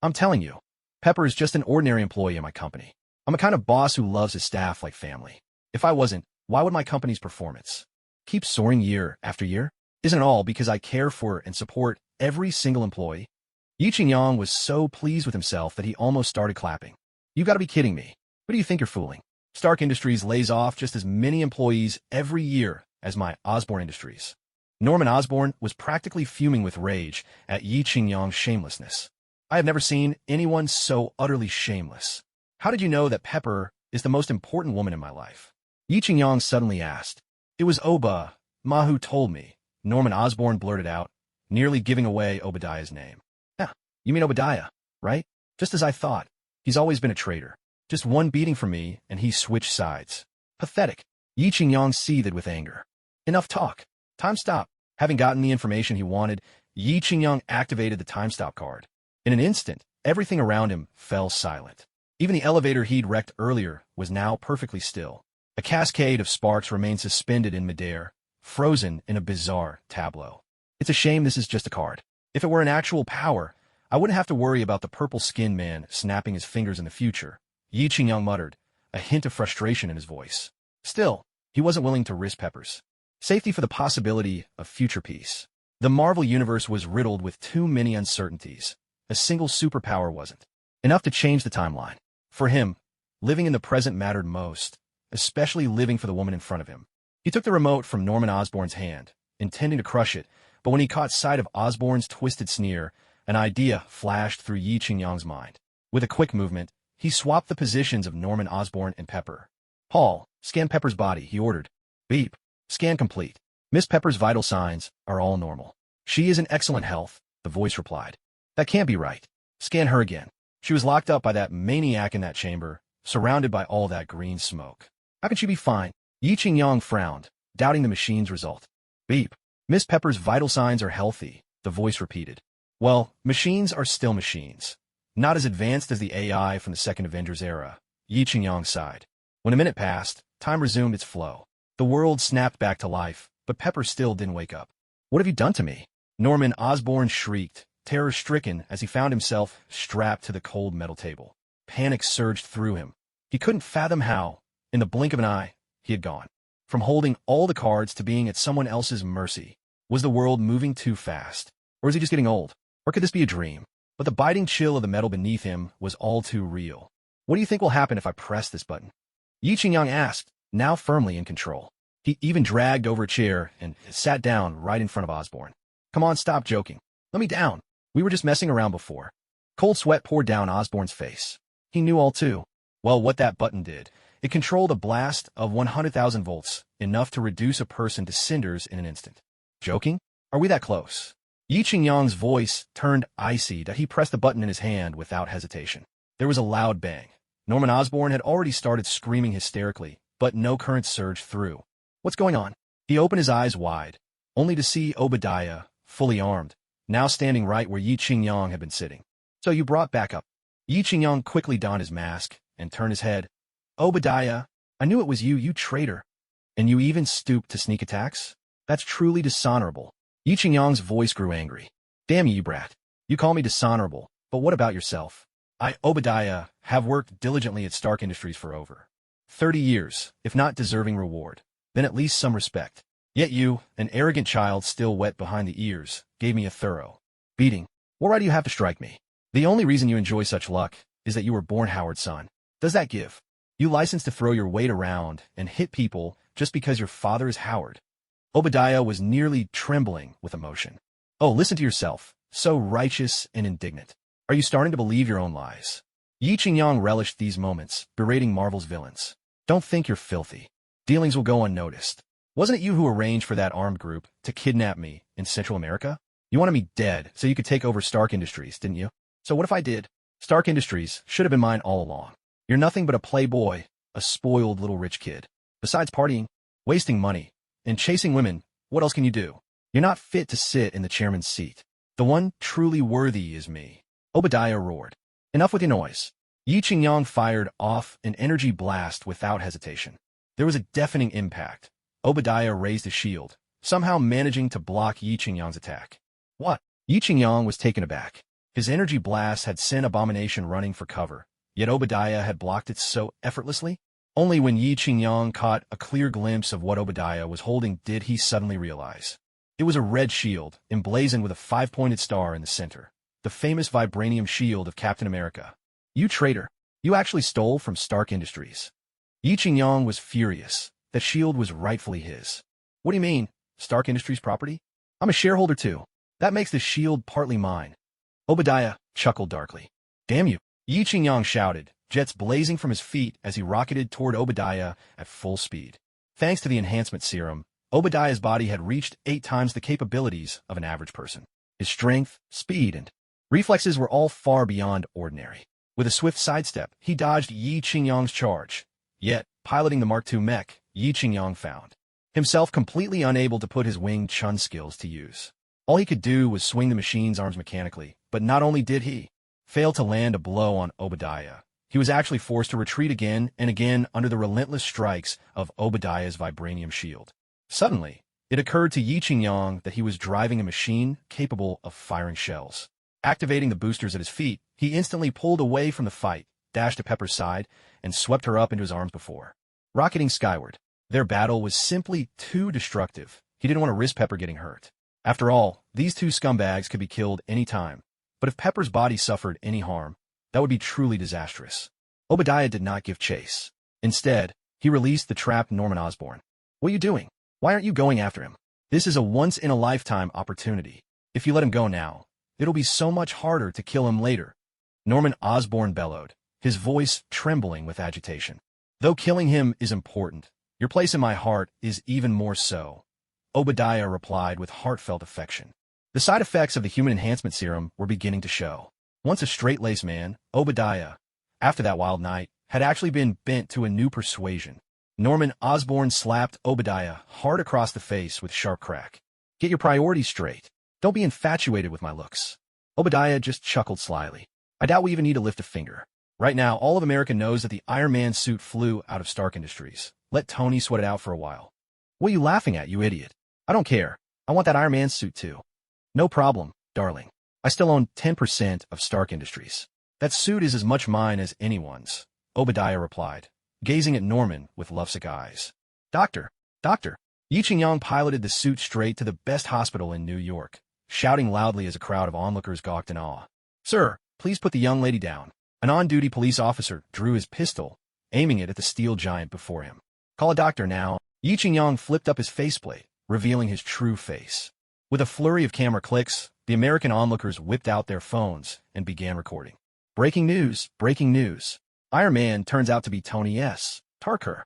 I'm telling you, Pepper is just an ordinary employee in my company. I'm a kind of boss who loves his staff like family. If I wasn't, why would my company's performance keep soaring year after year? Isn't it all because I care for and support every single employee? Yi Qingyang was so pleased with himself that he almost started clapping. You've got to be kidding me. Who do you think you're fooling? Stark Industries lays off just as many employees every year as my Osborn Industries. Norman Osborn was practically fuming with rage at Yi Qingyang's shamelessness. I have never seen anyone so utterly shameless. How did you know that Pepper is the most important woman in my life? Yi Qingyang suddenly asked. It was Oba Ma who told me, Norman Osborn blurted out, nearly giving away Obadiah's name. Yeah, you mean Obadiah, right? Just as I thought. He's always been a traitor. Just one beating from me, and he switched sides. Pathetic. Yi Qingyang seethed with anger. Enough talk. Time stop. Having gotten the information he wanted, Yi Qingyang activated the time stop card. In an instant, everything around him fell silent. Even the elevator he'd wrecked earlier was now perfectly still. A cascade of sparks remained suspended in midair, frozen in a bizarre tableau. It's a shame this is just a card. If it were an actual power, I wouldn't have to worry about the purple-skinned man snapping his fingers in the future, Yi Qingyang muttered, a hint of frustration in his voice. Still, he wasn't willing to risk Pepper's safety for the possibility of future peace. The Marvel Universe was riddled with too many uncertainties. A single superpower wasn't enough to change the timeline. For him, living in the present mattered most, especially living for the woman in front of him. He took the remote from Norman Osborn's hand, intending to crush it, but when he caught sight of Osborn's twisted sneer, an idea flashed through Yi Qingyang's mind. With a quick movement, he swapped the positions of Norman Osborn and Pepper. Paul, scan Pepper's body, he ordered. Beep. Scan complete. Miss Pepper's vital signs are all normal. She is in excellent health, the voice replied. That can't be right. Scan her again. She was locked up by that maniac in that chamber, surrounded by all that green smoke. How can she be fine? Yi Qingyang frowned, doubting the machine's result. Beep. Miss Pepper's vital signs are healthy, the voice repeated. Well, machines are still machines. Not as advanced as the AI from the second Avengers era, Yi Qingyang sighed. When a minute passed, time resumed its flow. The world snapped back to life, but Pepper still didn't wake up. What have you done to me? Norman Osborn shrieked, terror-stricken as he found himself strapped to the cold metal table. Panic surged through him. He couldn't fathom how, in the blink of an eye, he had gone. From holding all the cards to being at someone else's mercy. Was the world moving too fast? Or is he just getting old? Or could this be a dream? But the biting chill of the metal beneath him was all too real. What do you think will happen if I press this button? Yi Qingyang asked, now firmly in control. He even dragged over a chair and sat down right in front of Osborn. Come on, stop joking. Let me down. We were just messing around before. Cold sweat poured down Osborn's face. He knew all too well what that button did. It controlled a blast of 100,000 volts, enough to reduce a person to cinders in an instant. Joking? Are we that close? Yi Qingyang's voice turned icy as he pressed the button in his hand without hesitation. There was a loud bang. Norman Osborn had already started screaming hysterically, but no current surged through. What's going on? He opened his eyes wide, only to see Obadiah, fully armed, now standing right where Yi Qingyang had been sitting. So you brought backup. Yi Qingyang quickly donned his mask and turned his head. Obadiah, I knew it was you, you traitor. And you even stooped to sneak attacks? That's truly dishonorable. Yi Qingyang's voice grew angry. Damn you, brat. You call me dishonorable, but what about yourself? I, Obadiah, have worked diligently at Stark Industries for over 30 years, if not deserving reward, then at least some respect. Yet you, an arrogant child still wet behind the ears, gave me a thorough beating. What right do you have to strike me? The only reason you enjoy such luck is that you were born Howard's son. Does that give you license to throw your weight around and hit people just because your father is Howard? Obadiah was nearly trembling with emotion. Oh, listen to yourself, so righteous and indignant. Are you starting to believe your own lies? Yi Qingyang relished these moments, berating Marvel's villains. Don't think you're filthy. Dealings will go unnoticed. Wasn't it you who arranged for that armed group to kidnap me in Central America? You wanted me dead so you could take over Stark Industries, didn't you? So what if I did? Stark Industries should have been mine all along. You're nothing but a playboy, a spoiled little rich kid. Besides partying, wasting money, and chasing women, what else can you do? You're not fit to sit in the chairman's seat. The one truly worthy is me. Obadiah roared. Enough with your noise. Yi Qingyang fired off an energy blast without hesitation. There was a deafening impact. Obadiah raised his shield, somehow managing to block Yi Qingyang's attack. What? Yi Qingyang was taken aback. His energy blast had sent Abomination running for cover, yet Obadiah had blocked it so effortlessly. Only when Yi Qingyang caught a clear glimpse of what Obadiah was holding did he suddenly realize. It was a red shield, emblazoned with a 5-pointed star in the center. The famous vibranium shield of Captain America. You traitor. You actually stole from Stark Industries. Yi Qingyang was furious. That shield was rightfully his. What do you mean? Stark Industries property? I'm a shareholder too. That makes the shield partly mine. Obadiah chuckled darkly. Damn you. Yi Qingyang shouted, jets blazing from his feet as he rocketed toward Obadiah at full speed. Thanks to the enhancement serum, Obadiah's body had reached 8 times the capabilities of an average person. His strength, speed, and reflexes were all far beyond ordinary. With a swift sidestep, he dodged Yi Qingyang's charge. Yet, piloting the Mark II mech, Yi Qingyang found himself completely unable to put his Wing Chun skills to use. All he could do was swing the machine's arms mechanically, but not only did he fail to land a blow on Obadiah, he was actually forced to retreat again and again under the relentless strikes of Obadiah's vibranium shield. Suddenly, it occurred to Yi Qingyang that he was driving a machine capable of firing shells. Activating the boosters at his feet, he instantly pulled away from the fight, dashed to Pepper's side, and swept her up into his arms before rocketing skyward. Their battle was simply too destructive. He didn't want to risk Pepper getting hurt. After all, these two scumbags could be killed any time. But if Pepper's body suffered any harm, that would be truly disastrous. Obadiah did not give chase. Instead, he released the trapped Norman Osborn. What are you doing? Why aren't you going after him? This is a once-in-a-lifetime opportunity. If you let him go now, it'll be so much harder to kill him later. Norman Osborn bellowed, his voice trembling with agitation. Though killing him is important, your place in my heart is even more so. Obadiah replied with heartfelt affection. The side effects of the human enhancement serum were beginning to show. Once a straight-laced man, Obadiah, after that wild night, had actually been bent to a new persuasion. Norman Osborn slapped Obadiah hard across the face with sharp crack. Get your priorities straight. Don't be infatuated with my looks. Obadiah just chuckled slyly. I doubt we even need to lift a finger. Right now, all of America knows that the Iron Man suit flew out of Stark Industries. Let Tony sweat it out for a while. What are you laughing at, you idiot? I don't care. I want that Iron Man suit too. No problem, darling. I still own 10% of Stark Industries. That suit is as much mine as anyone's, Obadiah replied, gazing at Norman with lovesick eyes. Doctor, Yi Qingyang piloted the suit straight to the best hospital in New York, shouting loudly as a crowd of onlookers gawked in awe. Sir, please put the young lady down. An on-duty police officer drew his pistol, aiming it at the steel giant before him. Call a doctor now. Yi Qingyang flipped up his faceplate, revealing his true face. With a flurry of camera clicks, the American onlookers whipped out their phones and began recording. Breaking news, breaking news. Iron Man turns out to be Tony S. Tarker.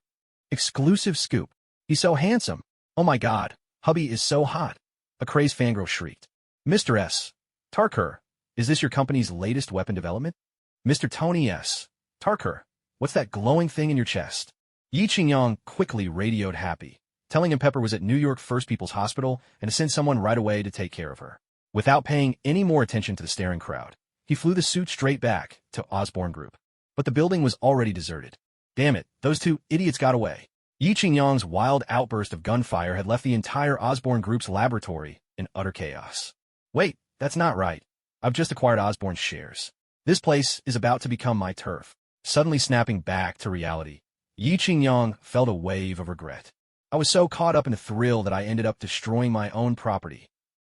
Exclusive scoop. He's so handsome. Oh my god, hubby is so hot. A crazed fangirl shrieked. Mr. S. Tarker, is this your company's latest weapon development? Mr. Tony S. Tarker, what's that glowing thing in your chest? Yi Qingyang quickly radioed Happy, telling him Pepper was at New York First People's Hospital and to send someone right away to take care of her. Without paying any more attention to the staring crowd, he flew the suit straight back to Osborne Group. But the building was already deserted. Damn it, those two idiots got away. Yi Qingyang's wild outburst of gunfire had left the entire Osborne Group's laboratory in utter chaos. Wait, that's not right. I've just acquired Osborne's shares. This place is about to become my turf. Suddenly snapping back to reality, Yi Qingyang felt a wave of regret. I was so caught up in the thrill that I ended up destroying my own property.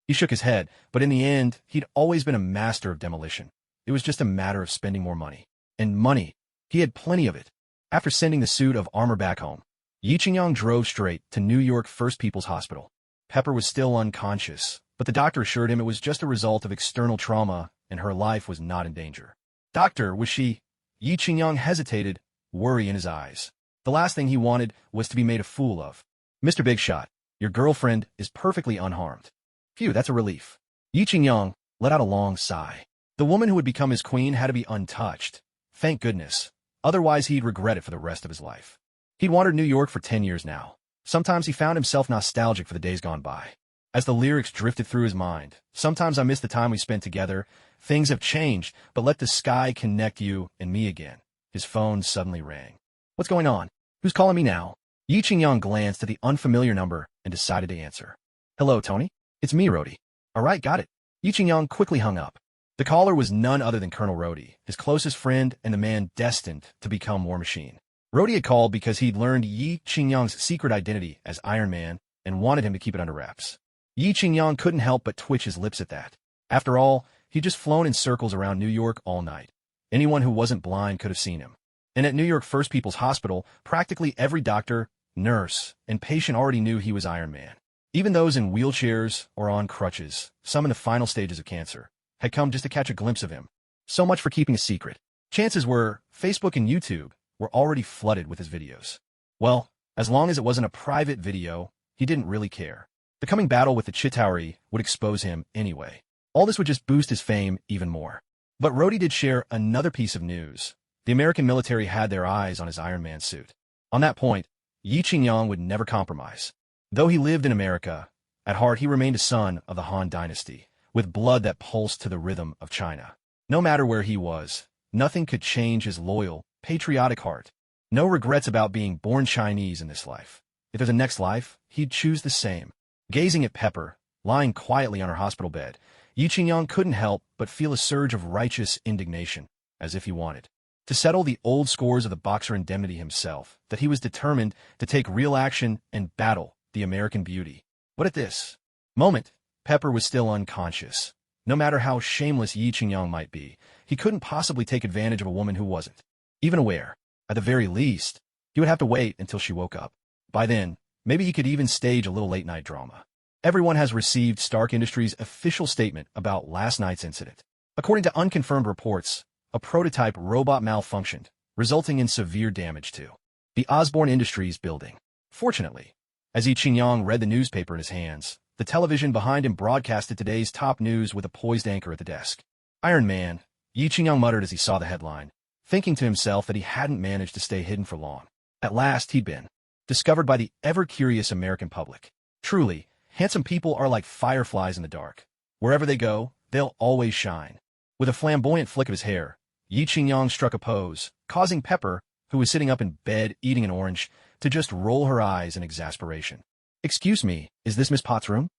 He shook his head, but in the end, he'd always been a master of demolition. It was just a matter of spending more money. And money. He had plenty of it. After sending the suit of armor back home, Yi Qingyang drove straight to New York First People's Hospital. Pepper was still unconscious, but the doctor assured him it was just a result of external trauma and her life was not in danger. Doctor, was she? Yi Qingyang hesitated, worry in his eyes. The last thing he wanted was to be made a fool of. Mr. Big Shot, your girlfriend is perfectly unharmed. Phew, that's a relief. Yi Qingyang let out a long sigh. The woman who would become his queen had to be untouched. Thank goodness. Otherwise, he'd regret it for the rest of his life. He'd wandered New York for 10 years now. Sometimes he found himself nostalgic for the days gone by. As the lyrics drifted through his mind, sometimes I miss the time we spent together. Things have changed, but let the sky connect you and me again. His phone suddenly rang. What's going on? Who's calling me now? Yi Qingyang glanced at the unfamiliar number and decided to answer. Hello, Tony? It's me, Rhodey. All right, got it. Yi Qingyang quickly hung up. The caller was none other than Colonel Rhodey, his closest friend and the man destined to become War Machine. Rhodey had called because he'd learned Yi Qingyang's secret identity as Iron Man and wanted him to keep it under wraps. Yi Qingyang couldn't help but twitch his lips at that. After all, he'd just flown in circles around New York all night. Anyone who wasn't blind could have seen him. And at New York First People's Hospital, practically every doctor, nurse, and patient already knew he was Iron Man. Even those in wheelchairs or on crutches, some in the final stages of cancer, had come just to catch a glimpse of him. So much for keeping a secret. Chances were, Facebook and YouTube were already flooded with his videos. Well, as long as it wasn't a private video, he didn't really care. The coming battle with the Chitauri would expose him anyway. All this would just boost his fame even more. But Rhodey did share another piece of news. The American military had their eyes on his Iron Man suit. On that point, Yi Qingyang would never compromise. Though he lived in America, at heart he remained a son of the Han Dynasty, with blood that pulsed to the rhythm of China. No matter where he was, nothing could change his loyal, patriotic heart. No regrets about being born Chinese in this life. If there's a next life, he'd choose the same. Gazing at Pepper, lying quietly on her hospital bed, Yi Qingyang couldn't help but feel a surge of righteous indignation, as if he wanted to settle the old scores of the Boxer Indemnity himself, that he was determined to take real action and battle the American beauty. But at this moment, Pepper was still unconscious. No matter how shameless Yi Qingyang might be, he couldn't possibly take advantage of a woman who wasn't even aware. At the very least, he would have to wait until she woke up. By then, maybe he could even stage a little late-night drama. Everyone has received Stark Industries' official statement about last night's incident. According to unconfirmed reports, a prototype robot malfunctioned, resulting in severe damage to the Osborne Industries building. Fortunately, as Yi Qingyang read the newspaper in his hands, the television behind him broadcasted today's top news with a poised anchor at the desk. Iron Man, Yi Qingyang muttered as he saw the headline, thinking to himself that he hadn't managed to stay hidden for long. At last, he'd been discovered by the ever-curious American public. Truly, handsome people are like fireflies in the dark. Wherever they go, they'll always shine. With a flamboyant flick of his hair, Yi Qingyang struck a pose, causing Pepper, who was sitting up in bed eating an orange, to just roll her eyes in exasperation. Excuse me, is this Miss Potts' room?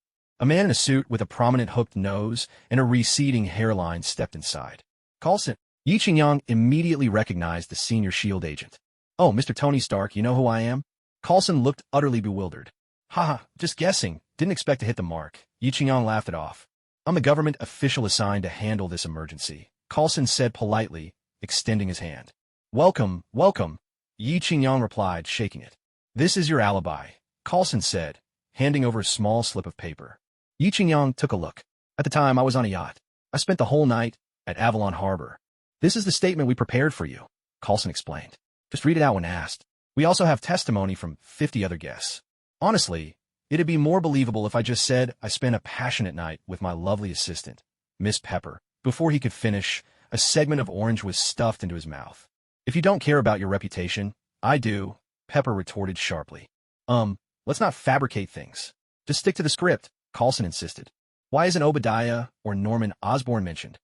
A man in a suit with a prominent hooked nose and a receding hairline stepped inside. Coulson. Yi Qingyang immediately recognized the senior S.H.I.E.L.D. agent. Oh, Mr. Tony Stark, you know who I am? Coulson looked utterly bewildered. Haha, just guessing. Didn't expect to hit the mark. Yi Qingyang laughed it off. I'm the government official assigned to handle this emergency, Coulson said politely, extending his hand. Welcome, welcome, Yi Qingyang replied, shaking it. This is your alibi, Coulson said, handing over a small slip of paper. Yi Qingyang took a look. At the time, I was on a yacht. I spent the whole night at Avalon Harbor. This is the statement we prepared for you, Coulson explained. Just read it out when asked. We also have testimony from 50 other guests. Honestly, it'd be more believable if I just said I spent a passionate night with my lovely assistant, Miss Pepper. Before he could finish, a segment of orange was stuffed into his mouth. If you don't care about your reputation, I do, Pepper retorted sharply. Let's not fabricate things. Just stick to the script, Coulson insisted. Why isn't Obadiah or Norman Osborn mentioned?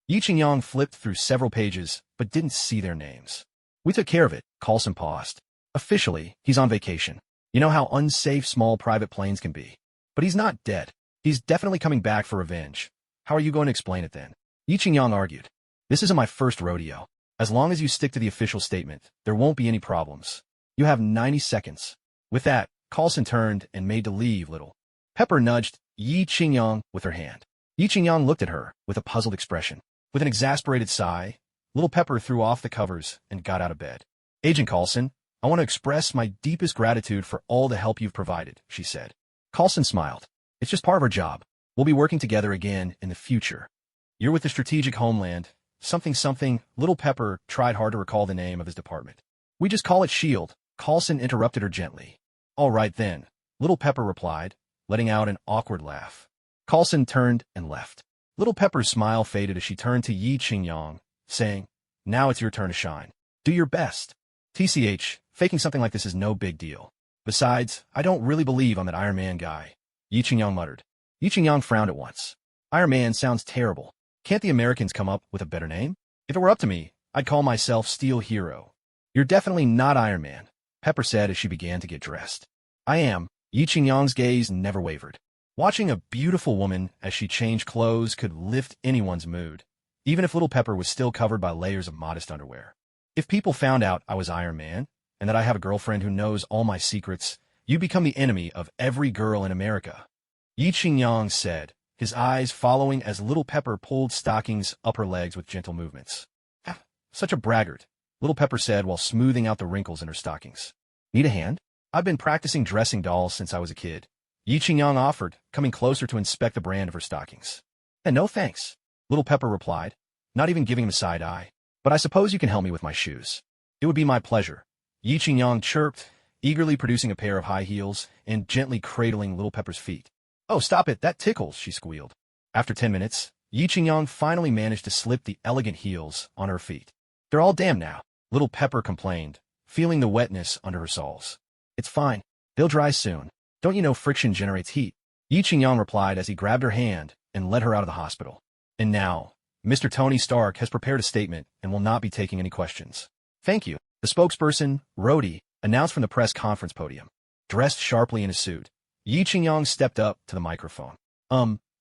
Yi Qingyang flipped through several pages, but didn't see their names. We took care of it, Coulson paused. Officially, he's on vacation. You know how unsafe small private planes can be. But he's not dead. He's definitely coming back for revenge. How are you going to explain it then? Yi Qingyang argued. This isn't my first rodeo. As long as you stick to the official statement, there won't be any problems. You have 90 seconds. With that, Coulson turned and made to leave. Little Pepper nudged Yi Qingyang with her hand. Yi Qingyang looked at her with a puzzled expression. With an exasperated sigh, Little Pepper threw off the covers and got out of bed. Agent Coulson, I want to express my deepest gratitude for all the help you've provided, she said. Coulson smiled. It's just part of our job. We'll be working together again in the future. You're with the Strategic Homeland. Something. Little Pepper tried hard to recall the name of his department. We just call it S.H.I.E.L.D. Coulson interrupted her gently. All right then, Little Pepper replied, letting out an awkward laugh. Coulson turned and left. Little Pepper's smile faded as she turned to Yi Qingyang, saying, now it's your turn to shine. Do your best. TCH, faking something like this is no big deal. Besides, I don't really believe I'm that Iron Man guy. Yi Qingyang muttered. Yi Qingyang frowned at once. Iron Man sounds terrible. Can't the Americans come up with a better name? If it were up to me, I'd call myself Steel Hero. You're definitely not Iron Man, Pepper said as she began to get dressed. I am. Yi Qingyang's gaze never wavered. Watching a beautiful woman as she changed clothes could lift anyone's mood, even if Little Pepper was still covered by layers of modest underwear. If people found out I was Iron Man, and that I have a girlfriend who knows all my secrets, you'd become the enemy of every girl in America. Yi Qingyang said, his eyes following as Little Pepper pulled stockings up her legs with gentle movements. Such a braggart, Little Pepper said while smoothing out the wrinkles in her stockings. Need a hand? I've been practicing dressing dolls since I was a kid. Yi Qingyang offered, coming closer to inspect the brand of her stockings. And no thanks, Little Pepper replied, not even giving him a side eye. But I suppose you can help me with my shoes. It would be my pleasure. Yi Qingyang chirped, eagerly producing a pair of high heels and gently cradling Little Pepper's feet. Oh, stop it, that tickles, she squealed. After 10 minutes, Yi Qingyang finally managed to slip the elegant heels on her feet. They're all damp now, Little Pepper complained, feeling the wetness under her soles. It's fine. They'll dry soon. Don't you know friction generates heat? Yi Qingyang replied as he grabbed her hand and led her out of the hospital. And now, Mr. Tony Stark has prepared a statement and will not be taking any questions. Thank you. The spokesperson, Rhodey, announced from the press conference podium. Dressed sharply in a suit, Yi Qingyang stepped up to the microphone.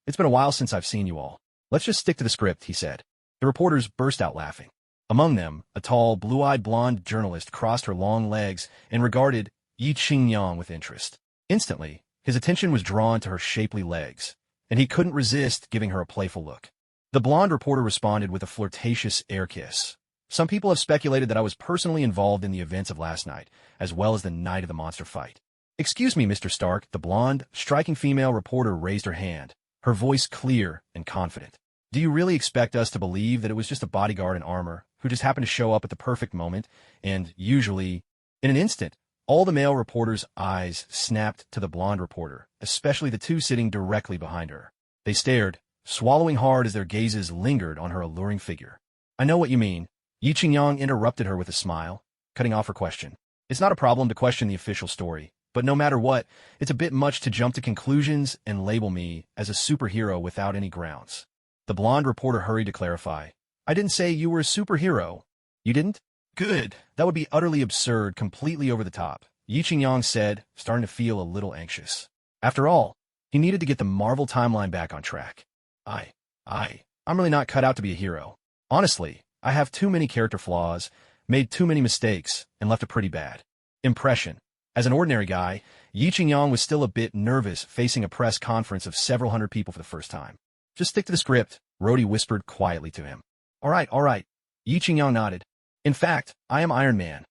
It's been a while since I've seen you all. Let's just stick to the script, he said. The reporters burst out laughing. Among them, a tall, blue-eyed blonde journalist crossed her long legs and regarded Yi Qingyang with interest. Instantly, his attention was drawn to her shapely legs, and he couldn't resist giving her a playful look. The blonde reporter responded with a flirtatious air kiss. Some people have speculated that I was personally involved in the events of last night, as well as the night of the monster fight. Excuse me, Mr. Stark, the blonde, striking female reporter raised her hand, her voice clear and confident. Do you really expect us to believe that it was just a bodyguard in armor who just happened to show up at the perfect moment, and usually, in an instant, all the male reporters' eyes snapped to the blonde reporter, especially the two sitting directly behind her. They stared, swallowing hard as their gazes lingered on her alluring figure. I know what you mean. Yi Qingyang interrupted her with a smile, cutting off her question. It's not a problem to question the official story, but no matter what, it's a bit much to jump to conclusions and label me as a superhero without any grounds. The blonde reporter hurried to clarify. I didn't say you were a superhero. You didn't? Good. That would be utterly absurd, completely over the top, Yi Qingyang said, starting to feel a little anxious. After all, he needed to get the Marvel timeline back on track. I'm really not cut out to be a hero. Honestly, I have too many character flaws, made too many mistakes, and left a pretty bad impression. As an ordinary guy, Yi Qingyang was still a bit nervous facing a press conference of several hundred people for the first time. Just stick to the script, Rhodey whispered quietly to him. All right. Yi Qingyang nodded. In fact, I am Iron Man.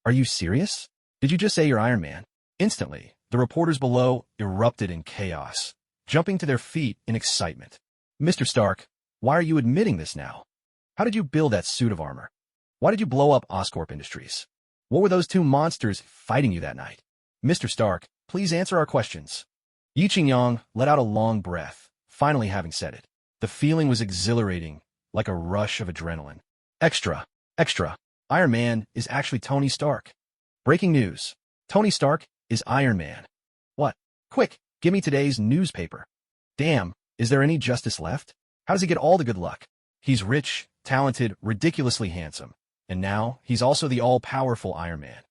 Are you serious? Did you just say you're Iron Man? Instantly, the reporters below erupted in chaos, jumping to their feet in excitement. Mr. Stark, why are you admitting this now? How did you build that suit of armor? Why did you blow up Oscorp Industries? What were those two monsters fighting you that night? Mr. Stark, please answer our questions. Yi Qingyang let out a long breath, finally having said it. The feeling was exhilarating, like a rush of adrenaline. Extra. Iron Man is actually Tony Stark. Breaking news. Tony Stark is Iron Man. What? Quick, give me today's newspaper. Damn, is there any justice left? How does he get all the good luck? He's rich, talented, ridiculously handsome. And now, he's also the all-powerful Iron Man.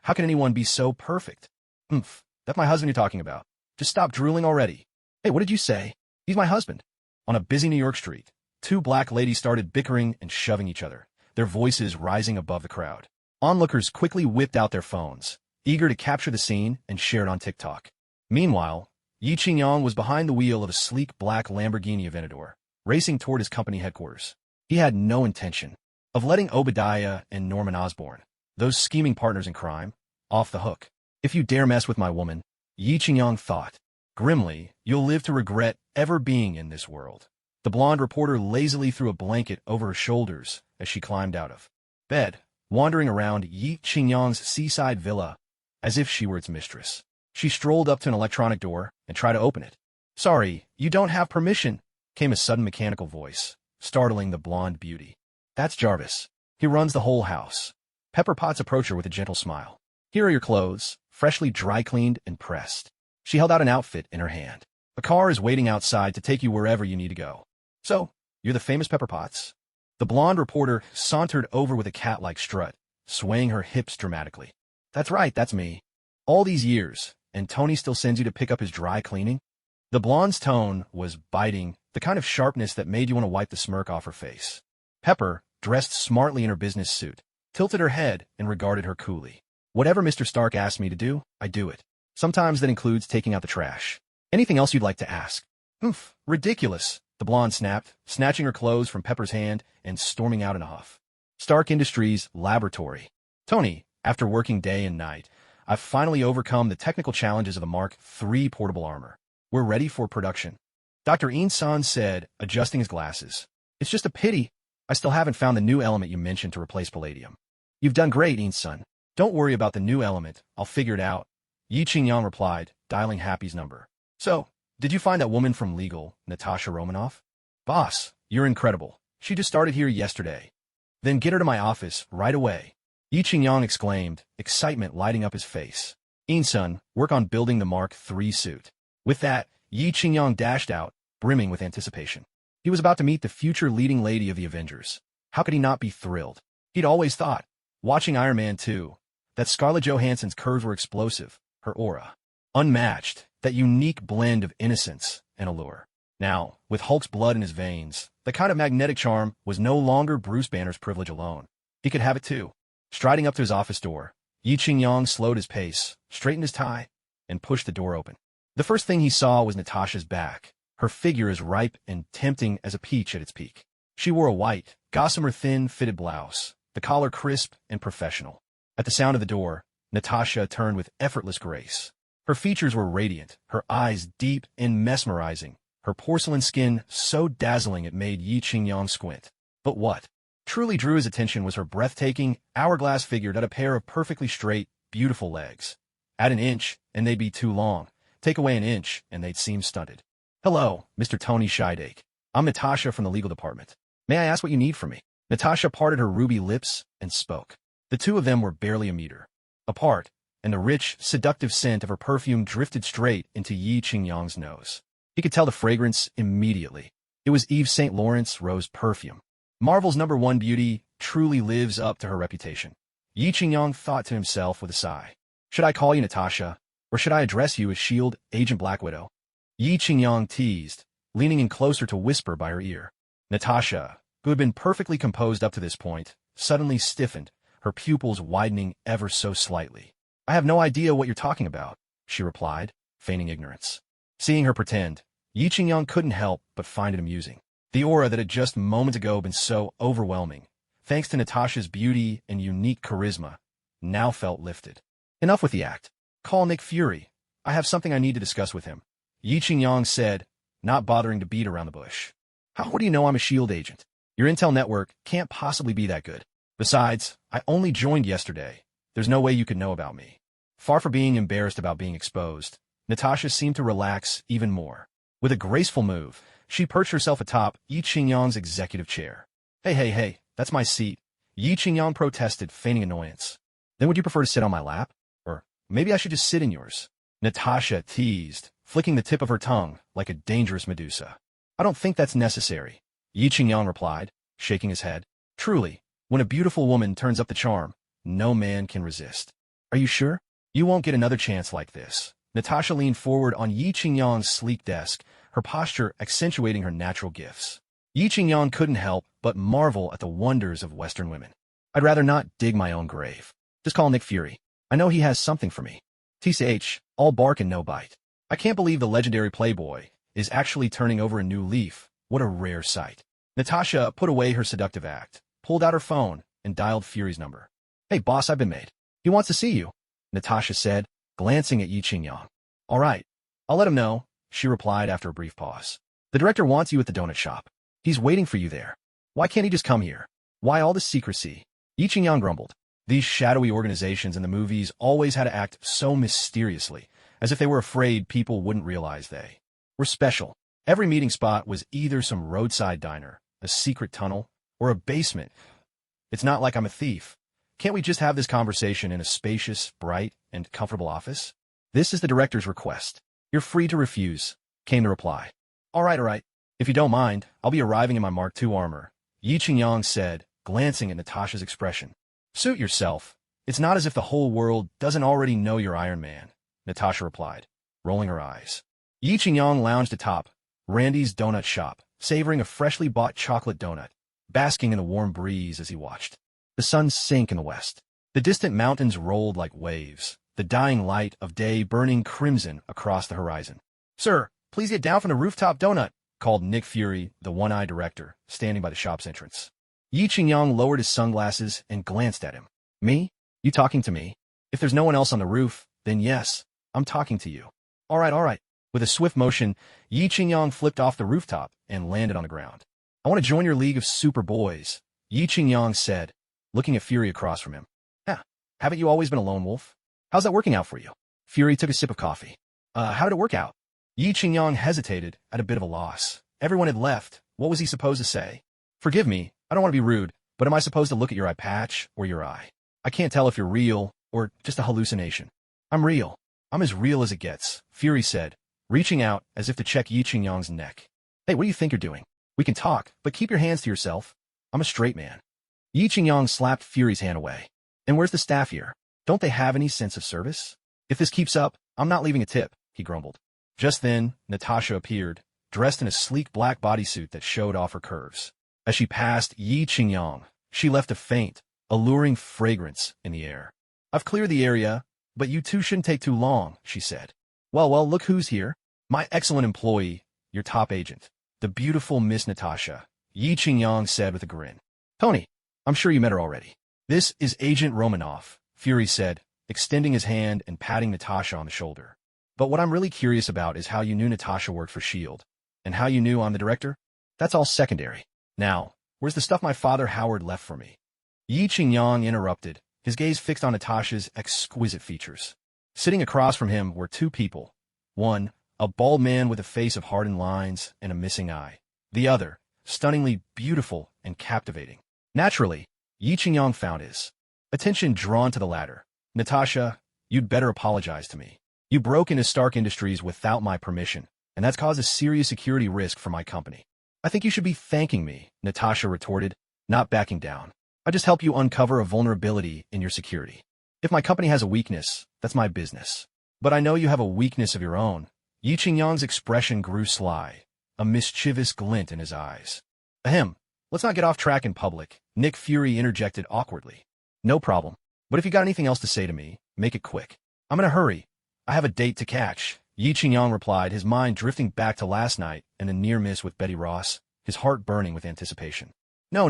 How can anyone be so perfect? That's my husband you're talking about. Just stop drooling already. Hey, what did you say? He's my husband. On a busy New York street, two black ladies started bickering and shoving each other, their voices rising above the crowd. Onlookers quickly whipped out their phones, eager to capture the scene and share it on TikTok. Meanwhile, Yi Qingyang was behind the wheel of a sleek black Lamborghini Aventador, racing toward his company headquarters. He had no intention of letting Obadiah and Norman Osborn, those scheming partners in crime, off the hook. If you dare mess with my woman, Yi Qingyang thought. Grimly, you'll live to regret ever being in this world. The blonde reporter lazily threw a blanket over her shoulders as she climbed out of bed, wandering around Yi Qingyang's seaside villa as if she were its mistress. She strolled up to an electronic door and tried to open it. Sorry, you don't have permission, came a sudden mechanical voice, startling the blonde beauty. That's Jarvis. He runs the whole house. Pepper Potts approached her with a gentle smile. Here are your clothes, freshly dry-cleaned and pressed. She held out an outfit in her hand. A car is waiting outside to take you wherever you need to go. So, you're the famous Pepper Potts? The blonde reporter sauntered over with a cat-like strut, swaying her hips dramatically. That's right, that's me. All these years, and Tony still sends you to pick up his dry cleaning? The blonde's tone was biting, the kind of sharpness that made you want to wipe the smirk off her face. Pepper, dressed smartly in her business suit, tilted her head and regarded her coolly. Whatever Mr. Stark asks me to do, I do it. Sometimes that includes taking out the trash. Anything else you'd like to ask? Ridiculous, the blonde snapped, snatching her clothes from Pepper's hand and storming out in a huff. Stark Industries Laboratory. Tony, after working day and night, I've finally overcome the technical challenges of the Mark III portable armor. We're ready for production. Dr. In-san said, adjusting his glasses. It's just a pity I still haven't found the new element you mentioned to replace palladium. You've done great, In-san. Don't worry about the new element. I'll figure it out. Yi Qingyang replied, dialing Happy's number. So, did you find that woman from legal, Natasha Romanoff? Boss, you're incredible. She just started here yesterday. Then get her to my office right away. Yi Qingyang exclaimed, excitement lighting up his face. In-san, work on building the Mark III suit. With that, Yi Qingyang dashed out, brimming with anticipation. He was about to meet the future leading lady of the Avengers. How could he not be thrilled? He'd always thought, watching Iron Man 2, that Scarlett Johansson's curves were explosive, her aura unmatched, that unique blend of innocence and allure. Now, with Hulk's blood in his veins, the kind of magnetic charm was no longer Bruce Banner's privilege alone. He could have it too. Striding up to his office door, Yi Qingyang slowed his pace, straightened his tie, and pushed the door open. The first thing he saw was Natasha's back, her figure as ripe and tempting as a peach at its peak. She wore a white, gossamer thin fitted blouse, the collar crisp and professional. At the sound of the door, Natasha turned with effortless grace. Her features were radiant, her eyes deep and mesmerizing, her porcelain skin so dazzling it made Yi Qingyang squint. But what truly drew his attention was her breathtaking, hourglass figure that a pair of perfectly straight, beautiful legs. Add an inch, and they'd be too long. Take away an inch, and they'd seem stunted. Hello, Mr. Tony Scheidake. I'm Natasha from the legal department. May I ask what you need from me? Natasha parted her ruby lips and spoke. The two of them were barely a meter apart, and the rich, seductive scent of her perfume drifted straight into Yi Qingyang's nose. He could tell the fragrance immediately. It was Yves Saint Laurent's rose perfume. Marvel's #1 beauty truly lives up to her reputation. Yi Qingyang thought to himself with a sigh. Should I call you Natasha, or should I address you as S.H.I.E.L.D. Agent Black Widow? Yi Qingyang teased, leaning in closer to whisper by her ear. Natasha, who had been perfectly composed up to this point, suddenly stiffened, her pupils widening ever so slightly. I have no idea what you're talking about, she replied, feigning ignorance. Seeing her pretend, Yi Qingyang couldn't help but find it amusing. The aura that had just moments ago been so overwhelming, thanks to Natasha's beauty and unique charisma, now felt lifted. Enough with the act. Call Nick Fury. I have something I need to discuss with him, Yi Qingyang said, not bothering to beat around the bush. How do you know I'm a S.H.I.E.L.D. agent? Your intel network can't possibly be that good. Besides, I only joined yesterday. There's no way you could know about me. Far from being embarrassed about being exposed, Natasha seemed to relax even more. With a graceful move, she perched herself atop Yi Qingyang's executive chair. Hey, that's my seat, Yi Qingyang protested, feigning annoyance. Then would you prefer to sit on my lap? Or maybe I should just sit in yours? Natasha teased, flicking the tip of her tongue like a dangerous Medusa. I don't think that's necessary, Yi Qingyang replied, shaking his head. Truly, when a beautiful woman turns up the charm, no man can resist. Are you sure? You won't get another chance like this. Natasha leaned forward on Yi Qingyang's sleek desk, her posture accentuating her natural gifts. Yi Qingyang couldn't help but marvel at the wonders of Western women. I'd rather not dig my own grave. Just call Nick Fury. I know he has something for me. TCH, all bark and no bite. I can't believe the legendary playboy is actually turning over a new leaf. What a rare sight. Natasha put away her seductive act, pulled out her phone, and dialed Fury's number. Hey, boss, I've been made. He wants to see you, Natasha said, glancing at Yi Qingyang. All right, I'll let him know, she replied after a brief pause. The director wants you at the donut shop. He's waiting for you there. Why can't he just come here? Why all this secrecy? Yi Qingyang grumbled. These shadowy organizations in the movies always had to act so mysteriously, as if they were afraid people wouldn't realize they were special. Every meeting spot was either some roadside diner, a secret tunnel, or a basement. It's not like I'm a thief. Can't we just have this conversation in a spacious, bright, and comfortable office? This is the director's request. You're free to refuse, came the reply. All right. If you don't mind, I'll be arriving in my Mark II armor, Yi Qingyang said, glancing at Natasha's expression. Suit yourself. It's not as if the whole world doesn't already know you're Iron Man, Natasha replied, rolling her eyes. Yi Qingyang lounged atop Randy's donut shop, savoring a freshly bought chocolate donut, basking in the warm breeze as he watched. The sun sank in the west. The distant mountains rolled like waves, the dying light of day burning crimson across the horizon. Sir, please get down from the rooftop donut, called Nick Fury, the one-eyed director, standing by the shop's entrance. Yi Qingyang lowered his sunglasses and glanced at him. Me? You talking to me? If there's no one else on the roof, then yes, I'm talking to you. All right. With a swift motion, Yi Qingyang flipped off the rooftop and landed on the ground. I want to join your league of super boys, Yi Qingyang said, looking at Fury across from him. Haven't you always been a lone wolf? How's that working out for you? Fury took a sip of coffee. How did it work out? Yi Qingyang hesitated, at a bit of a loss. Everyone had left. What was he supposed to say? Forgive me, I don't want to be rude, but am I supposed to look at your eye patch or your eye? I can't tell if you're real or just a hallucination. I'm real. I'm as real as it gets, Fury said, reaching out as if to check Yi Qingyang's neck. Hey, what do you think you're doing? We can talk, but keep your hands to yourself. I'm a straight man. Yi Qingyang slapped Fury's hand away. And where's the staff here? Don't they have any sense of service? If this keeps up, I'm not leaving a tip, he grumbled. Just then, Natasha appeared, dressed in a sleek black bodysuit that showed off her curves. As she passed Yi Qingyang, she left a faint, alluring fragrance in the air. I've cleared the area, but you two shouldn't take too long, she said. Well, look who's here. My excellent employee, your top agent, the beautiful Miss Natasha, Yi Qingyang said with a grin. Tony, I'm sure you met her already. This is Agent Romanoff, Fury said, extending his hand and patting Natasha on the shoulder. But what I'm really curious about is how you knew Natasha worked for S.H.I.E.L.D. And how you knew I'm the director? That's all secondary. Now, where's the stuff my father Howard left for me? Yi Qingyang interrupted, his gaze fixed on Natasha's exquisite features. Sitting across from him were two people. One, a bald man with a face of hardened lines and a missing eye. The other, stunningly beautiful and captivating. Naturally, Yi Qingyang found his attention drawn to the latter. Natasha, you'd better apologize to me. You broke into Stark Industries without my permission, and that's caused a serious security risk for my company. I think you should be thanking me, Natasha retorted, not backing down. I just help you uncover a vulnerability in your security. If my company has a weakness, that's my business. But I know you have a weakness of your own. Yi Qingyang's expression grew sly, a mischievous glint in his eyes. Ahem, let's not get off track in public, Nick Fury interjected awkwardly. No problem. But if you got anything else to say to me, make it quick. I'm in a hurry. I have a date to catch, Yi Qingyang replied, his mind drifting back to last night and a near miss with Betty Ross, his heart burning with anticipation. No.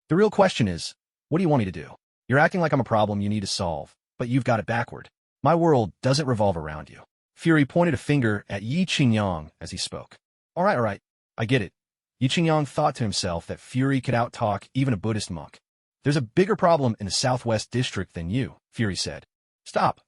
The real question is, what do you want me to do? You're acting like I'm a problem you need to solve, but you've got it backward. My world doesn't revolve around you. Fury pointed a finger at Yi Qingyang as he spoke. All right, I get it. Yi Qingyang thought to himself that Fury could outtalk even a Buddhist monk. There's a bigger problem in the Southwest District than you, Fury said. Stop.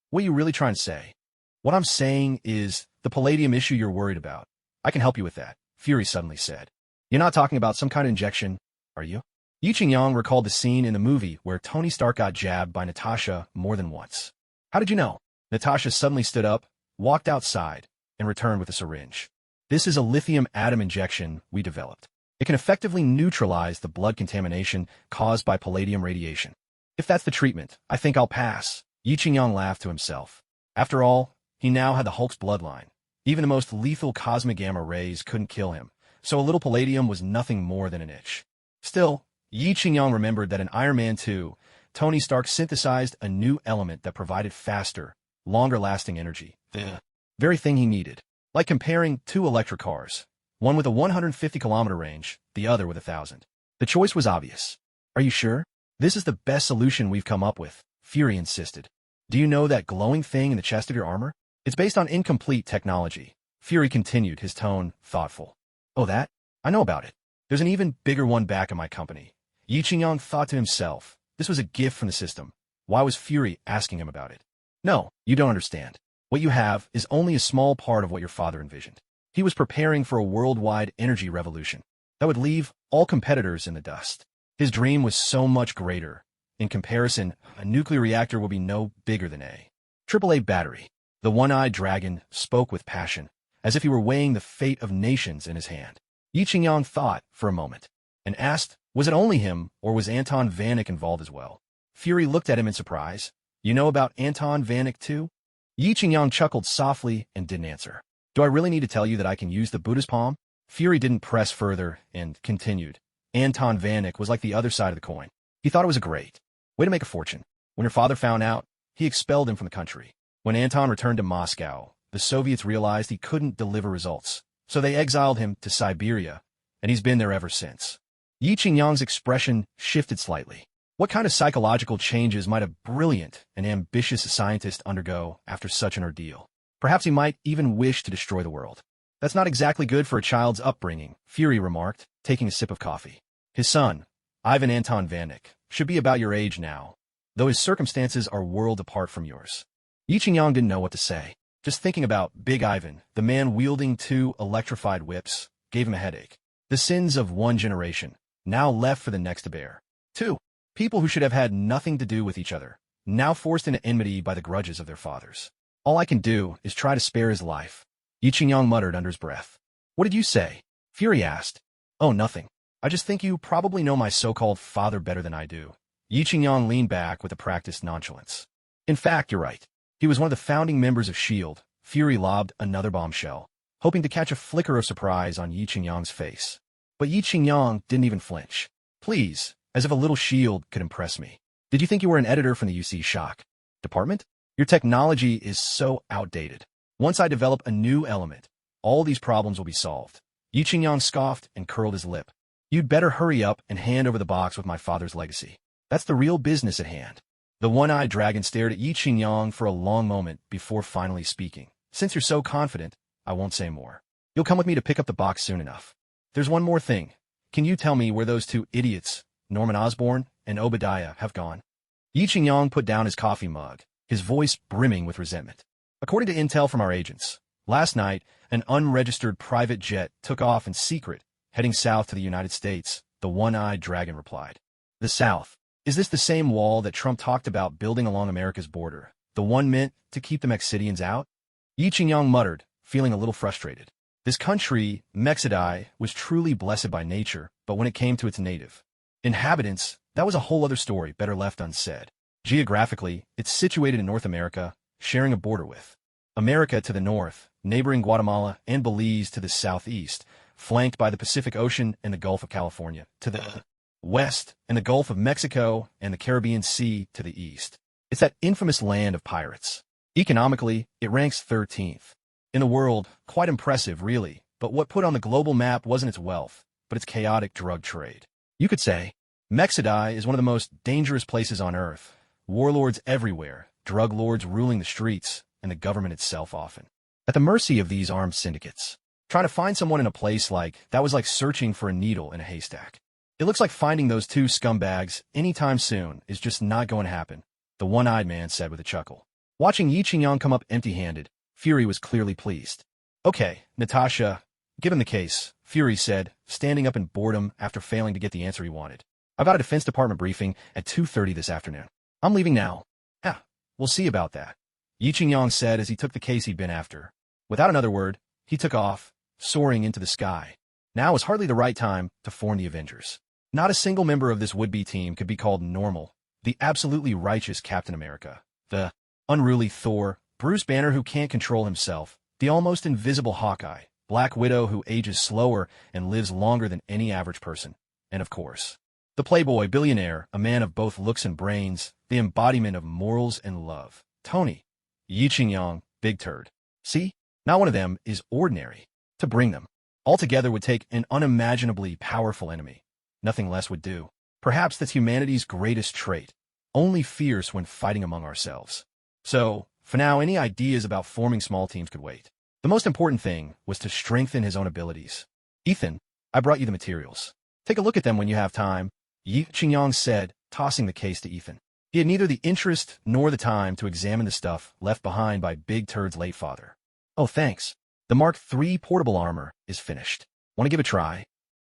What are you really trying to say? What I'm saying is the palladium issue you're worried about. I can help you with that, Fury suddenly said. You're not talking about some kind of injection, are you? Yi Qingyang recalled the scene in the movie where Tony Stark got jabbed by Natasha more than once. How did you know? Natasha suddenly stood up, walked outside, and returned with a syringe. This is a lithium atom injection we developed. It can effectively neutralize the blood contamination caused by palladium radiation. If that's the treatment, I think I'll pass. Yi Qingyang laughed to himself. After all, he now had the Hulk's bloodline. Even the most lethal cosmic gamma rays couldn't kill him, so a little palladium was nothing more than an itch. Still, Yi Qingyang remembered that in Iron Man 2, Tony Stark synthesized a new element that provided faster, longer-lasting energy. The very thing he needed. Like comparing two electric cars, one with a 150-kilometer range, the other with 1,000. The choice was obvious. Are you sure? This is the best solution we've come up with, Fury insisted. Do you know that glowing thing in the chest of your armor? It's based on incomplete technology. Fury continued, his tone thoughtful. Oh, that? I know about it. There's an even bigger one back in my company. Yi Qingyang thought to himself. This was a gift from the system. Why was Fury asking him about it? No, you don't understand. What you have is only a small part of what your father envisioned. He was preparing for a worldwide energy revolution that would leave all competitors in the dust. His dream was so much greater. In comparison, a nuclear reactor will be no bigger than a AAA battery. The one-eyed dragon spoke with passion, as if he were weighing the fate of nations in his hand. Yi Qingyang thought for a moment, and asked, was it only him, or was Anton Vanek involved as well? Fury looked at him in surprise. You know about Anton Vanek too? Yi Qingyang chuckled softly and didn't answer. Do I really need to tell you that I can use the Buddha's palm? Fury didn't press further and continued. Anton Vanek was like the other side of the coin. He thought it was a great way to make a fortune. When your father found out, he expelled him from the country. When Anton returned to Moscow, the Soviets realized he couldn't deliver results, so they exiled him to Siberia, and he's been there ever since. Yi Qingyang's expression shifted slightly. What kind of psychological changes might a brilliant and ambitious scientist undergo after such an ordeal? Perhaps he might even wish to destroy the world. That's not exactly good for a child's upbringing, Fury remarked, taking a sip of coffee. His son, Ivan Anton Vanek, should be about your age now, though his circumstances are world apart from yours. Yi Qingyang didn't know what to say. Just thinking about Big Ivan, the man wielding two electrified whips, gave him a headache. The sins of one generation, now left for the next to bear. Two people who should have had nothing to do with each other, now forced into enmity by the grudges of their fathers. All I can do is try to spare his life. Yi Qingyang muttered under his breath. What did you say? Fury asked. Oh, nothing. I just think you probably know my so-called father better than I do. Yi Qingyang leaned back with a practiced nonchalance. In fact, you're right. He was one of the founding members of S.H.I.E.L.D. Fury lobbed another bombshell, hoping to catch a flicker of surprise on Yi Qingyang's face. But Yi Qingyang didn't even flinch. Please, as if a little S.H.I.E.L.D. could impress me. Did you think you were an editor from the UC Shock department? Your technology is so outdated. Once I develop a new element, all these problems will be solved. Yi Qingyang scoffed and curled his lip. You'd better hurry up and hand over the box with my father's legacy. That's the real business at hand. The one-eyed dragon stared at Yi Qingyang for a long moment before finally speaking. Since you're so confident, I won't say more. You'll come with me to pick up the box soon enough. There's one more thing. Can you tell me where those two idiots, Norman Osborn and Obadiah, have gone? Yi Qingyang put down his coffee mug, his voice brimming with resentment. According to intel from our agents, last night, an unregistered private jet took off in secret, heading south to the United States, the one-eyed dragon replied. The South. Is this the same wall that Trump talked about building along America's border, the one meant to keep the Mexidians out? Yi Qingyang muttered, feeling a little frustrated. This country, Mexidai, was truly blessed by nature, but when it came to its native inhabitants, that was a whole other story better left unsaid. Geographically, it's situated in North America, sharing a border with America to the north, neighboring Guatemala and Belize to the southeast, flanked by the Pacific Ocean and the Gulf of California to the west, and the Gulf of Mexico and the Caribbean Sea to the east. It's that infamous land of pirates. Economically, it ranks 13th in the world. Quite impressive, really, but what put on the global map wasn't its wealth, but its chaotic drug trade. You could say, Mexidai is one of the most dangerous places on Earth. Warlords everywhere, drug lords ruling the streets, and the government itself often at the mercy of these armed syndicates. Trying to find someone in a place like that was like searching for a needle in a haystack. It looks like finding those two scumbags anytime soon is just not going to happen, the one-eyed man said with a chuckle. Watching Yi Qingyang come up empty-handed, Fury was clearly pleased. Okay, Natasha, give him the case, Fury said, standing up in boredom after failing to get the answer he wanted. I've got a Defense Department briefing at 2:30 this afternoon. I'm leaving now. Yeah, we'll see about that, Yi Qingyang said as he took the case he'd been after. Without another word, he took off, soaring into the sky. Now is hardly the right time to form the Avengers. Not a single member of this would-be team could be called normal. The absolutely righteous Captain America, the unruly Thor, Bruce Banner who can't control himself, the almost invisible Hawkeye, Black Widow who ages slower and lives longer than any average person, and of course, the playboy billionaire, a man of both looks and brains, the embodiment of morals and love, Tony. Yi Ching-yong, big turd. See? Not one of them is ordinary. To bring them all together would take an unimaginably powerful enemy. Nothing less would do. Perhaps that's humanity's greatest trait. Only fierce when fighting among ourselves. So, for now, any ideas about forming small teams could wait. The most important thing was to strengthen his own abilities. Ethan, I brought you the materials. Take a look at them when you have time, Yi Ching-yong said, tossing the case to Ethan. He had neither the interest nor the time to examine the stuff left behind by Big Turd's late father. Oh, thanks. The Mark III portable armor is finished. Want to give it a try?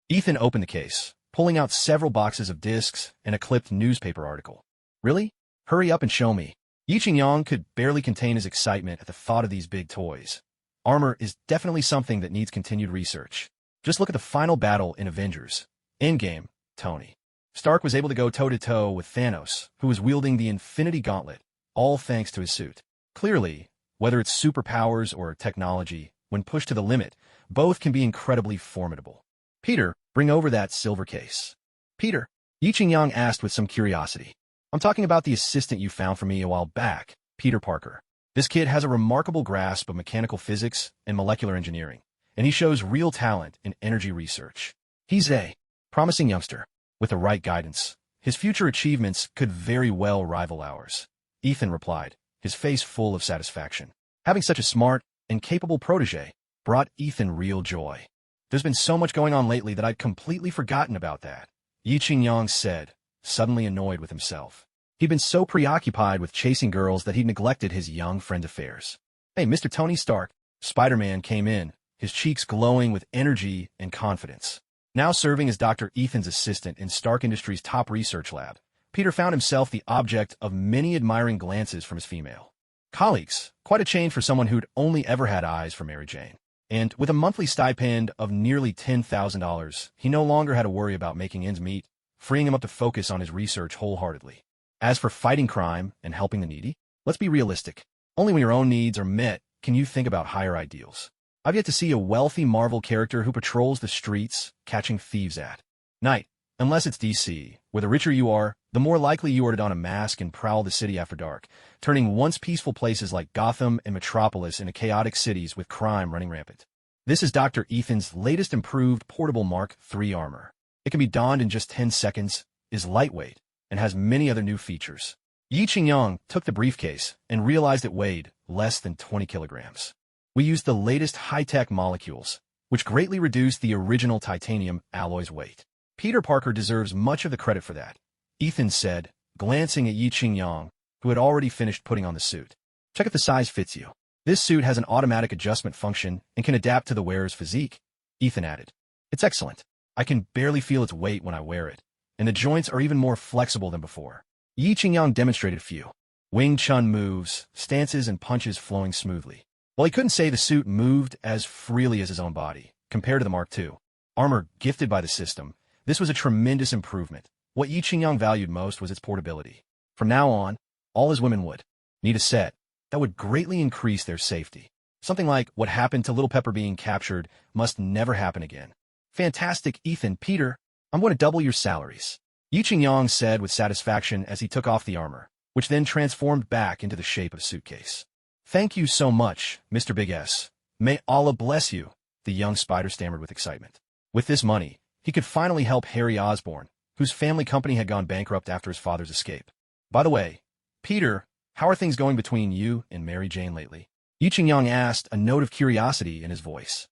Ethan opened the case, pulling out several boxes of discs and a clipped newspaper article. Really? Hurry up and show me. Yi Ching-yong could barely contain his excitement at the thought of these big toys. Armor is definitely something that needs continued research. Just look at the final battle in Avengers. Endgame, Tony. Stark was able to go toe-to-toe with Thanos, who was wielding the Infinity Gauntlet, all thanks to his suit. Clearly, whether it's superpowers or technology, when pushed to the limit, both can be incredibly formidable. Peter, bring over that silver case. Peter, Yi Ching-yong asked with some curiosity. I'm talking about the assistant you found for me a while back, Peter Parker. This kid has a remarkable grasp of mechanical physics and molecular engineering, and he shows real talent in energy research. He's a promising youngster. With the right guidance, his future achievements could very well rival ours. Ethan replied, his face full of satisfaction. Having such a smart and capable protege brought Ethan real joy. There's been so much going on lately that I'd completely forgotten about that, Yi Ching-yong said, suddenly annoyed with himself. He'd been so preoccupied with chasing girls that he'd neglected his young friend's affairs. Hey, Mr. Tony Stark, Spider-Man came in, his cheeks glowing with energy and confidence. Now serving as Dr. Ethan's assistant in Stark Industries' top research lab, Peter found himself the object of many admiring glances from his female colleagues. Quite a change for someone who'd only ever had eyes for Mary Jane. And with a monthly stipend of nearly $10,000, he no longer had to worry about making ends meet, freeing him up to focus on his research wholeheartedly. As for fighting crime and helping the needy, let's be realistic. Only when your own needs are met can you think about higher ideals. I've yet to see a wealthy Marvel character who patrols the streets, catching thieves at night, unless it's DC, where the richer you are, the more likely you are to don a mask and prowl the city after dark, turning once peaceful places like Gotham and Metropolis into chaotic cities with crime running rampant. This is Dr. Ethan's latest improved portable Mark III armor. It can be donned in just 10 seconds, is lightweight, and has many other new features. Yi Ching-yong took the briefcase and realized it weighed less than 20 kilograms. We used the latest high-tech molecules, which greatly reduced the original titanium alloy's weight. Peter Parker deserves much of the credit for that, Ethan said, glancing at Yi Ching-yong, who had already finished putting on the suit. Check if the size fits you. This suit has an automatic adjustment function and can adapt to the wearer's physique, Ethan added. It's excellent. I can barely feel its weight when I wear it, and the joints are even more flexible than before. Yi Ching-yong demonstrated a few Wing Chun moves, stances, and punches flowing smoothly. While he couldn't say the suit moved as freely as his own body, compared to the Mark II armor gifted by the system, this was a tremendous improvement. What Yi Ching-yong valued most was its portability. From now on, all his women would need a set that would greatly increase their safety. Something like what happened to Little Pepper being captured must never happen again. Fantastic, Ethan. Peter, I'm going to double your salaries, Yi Ching-yong said with satisfaction as he took off the armor, which then transformed back into the shape of a suitcase. Thank you so much, Mr. Big S. May Allah bless you, the young spider stammered with excitement. With this money, he could finally help Harry Osborn, whose family company had gone bankrupt after his father's escape. By the way, Peter, how are things going between you and Mary Jane lately? Yi Ching-yong asked, a note of curiosity in his voice.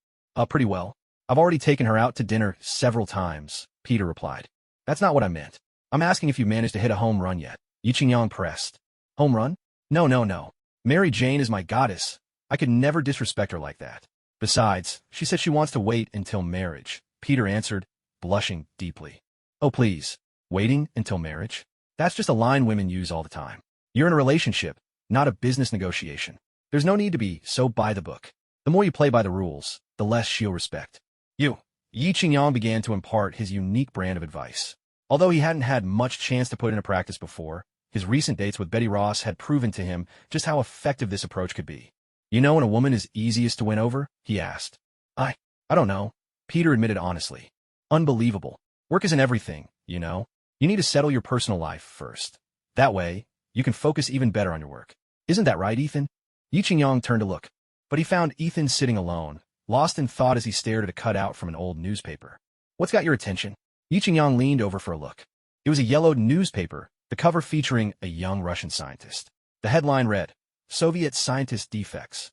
Pretty well. I've already taken her out to dinner several times, Peter replied. That's not what I meant. I'm asking if you managed to hit a home run yet. Yi Ching-yong pressed. Home run? No. Mary Jane is my goddess. I could never disrespect her like that. Besides, she said she wants to wait until marriage, Peter answered, blushing deeply. Oh, please. Waiting until marriage? That's just a line women use all the time. You're in a relationship, not a business negotiation. There's no need to be so by the book. The more you play by the rules, the less she'll respect you. Yi Qingyang began to impart his unique brand of advice. Although he hadn't had much chance to put into practice before, his recent dates with Betty Ross had proven to him just how effective this approach could be. You know when a woman is easiest to win over? He asked. I don't know, Peter admitted honestly. Unbelievable. Work isn't everything, you know. You need to settle your personal life first. That way, you can focus even better on your work. Isn't that right, Ethan? Yi Qingyang turned to look, but he found Ethan sitting alone, lost in thought as he stared at a cutout from an old newspaper. What's got your attention? Yi Qingyang leaned over for a look. It was a yellowed newspaper, the cover featuring a young Russian scientist. The headline read, Soviet Scientist Defects.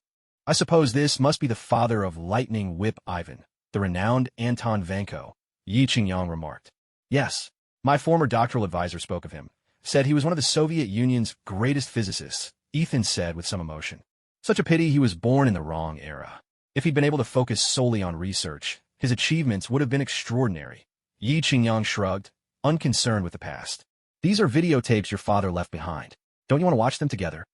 I suppose this must be the father of Lightning Whip Ivan, the renowned Anton Vanko, Yi Qingyang remarked. Yes, my former doctoral advisor spoke of him, said he was one of the Soviet Union's greatest physicists, Ethan said with some emotion. Such a pity he was born in the wrong era. If he'd been able to focus solely on research, his achievements would have been extraordinary. Yi Qingyang shrugged, unconcerned with the past. These are videotapes your father left behind. Don't you want to watch them together?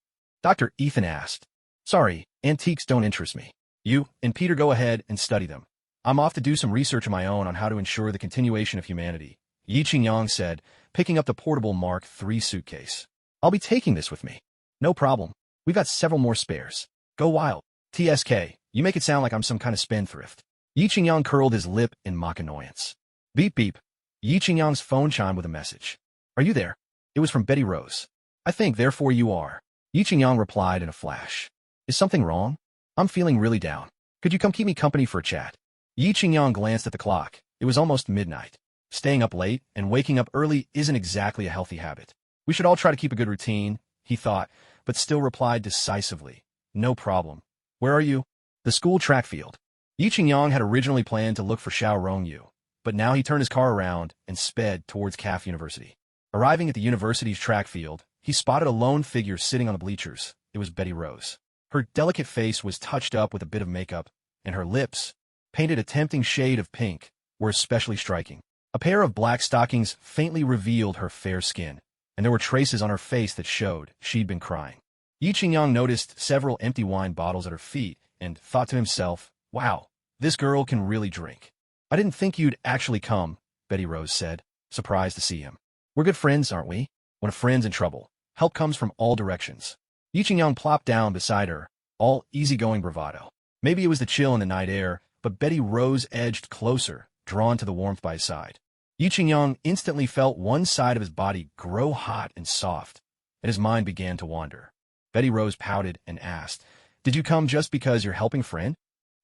Dr. Ethan asked. Sorry, antiques don't interest me. You and Peter go ahead and study them. I'm off to do some research of my own on how to ensure the continuation of humanity, Yi Qingyang said, picking up the portable Mark III suitcase. I'll be taking this with me. No problem. We've got several more spares. Go wild. TSK, you make it sound like I'm some kind of spendthrift. Yi Qingyang curled his lip in mock annoyance. Beep beep. Yi Qingyang's phone chimed with a message. Are you there? It was from Betty Rose. I think therefore you are. Yi Qingyang replied in a flash. Is something wrong? I'm feeling really down. Could you come keep me company for a chat? Yi Qingyang glanced at the clock. It was almost midnight. Staying up late and waking up early isn't exactly a healthy habit. We should all try to keep a good routine, he thought, but still replied decisively. No problem. Where are you? The school track field. Yi Qingyang had originally planned to look for Xiao Rongyu, but now he turned his car around and sped towards CAF University. Arriving at the university's track field, he spotted a lone figure sitting on the bleachers. It was Betty Rose. Her delicate face was touched up with a bit of makeup, and her lips, painted a tempting shade of pink, were especially striking. A pair of black stockings faintly revealed her fair skin, and there were traces on her face that showed she'd been crying. Yi Qingyang noticed several empty wine bottles at her feet and thought to himself, wow, this girl can really drink. I didn't think you'd actually come, Betty Rose said, surprised to see him. We're good friends, aren't we? When a friend's in trouble, help comes from all directions. Yi Qingyang plopped down beside her, all easygoing bravado. Maybe it was the chill in the night air, but Betty Rose edged closer, drawn to the warmth by his side. Yi Qingyang instantly felt one side of his body grow hot and soft, and his mind began to wander. Betty Rose pouted and asked, Did you come just because you're helping a friend?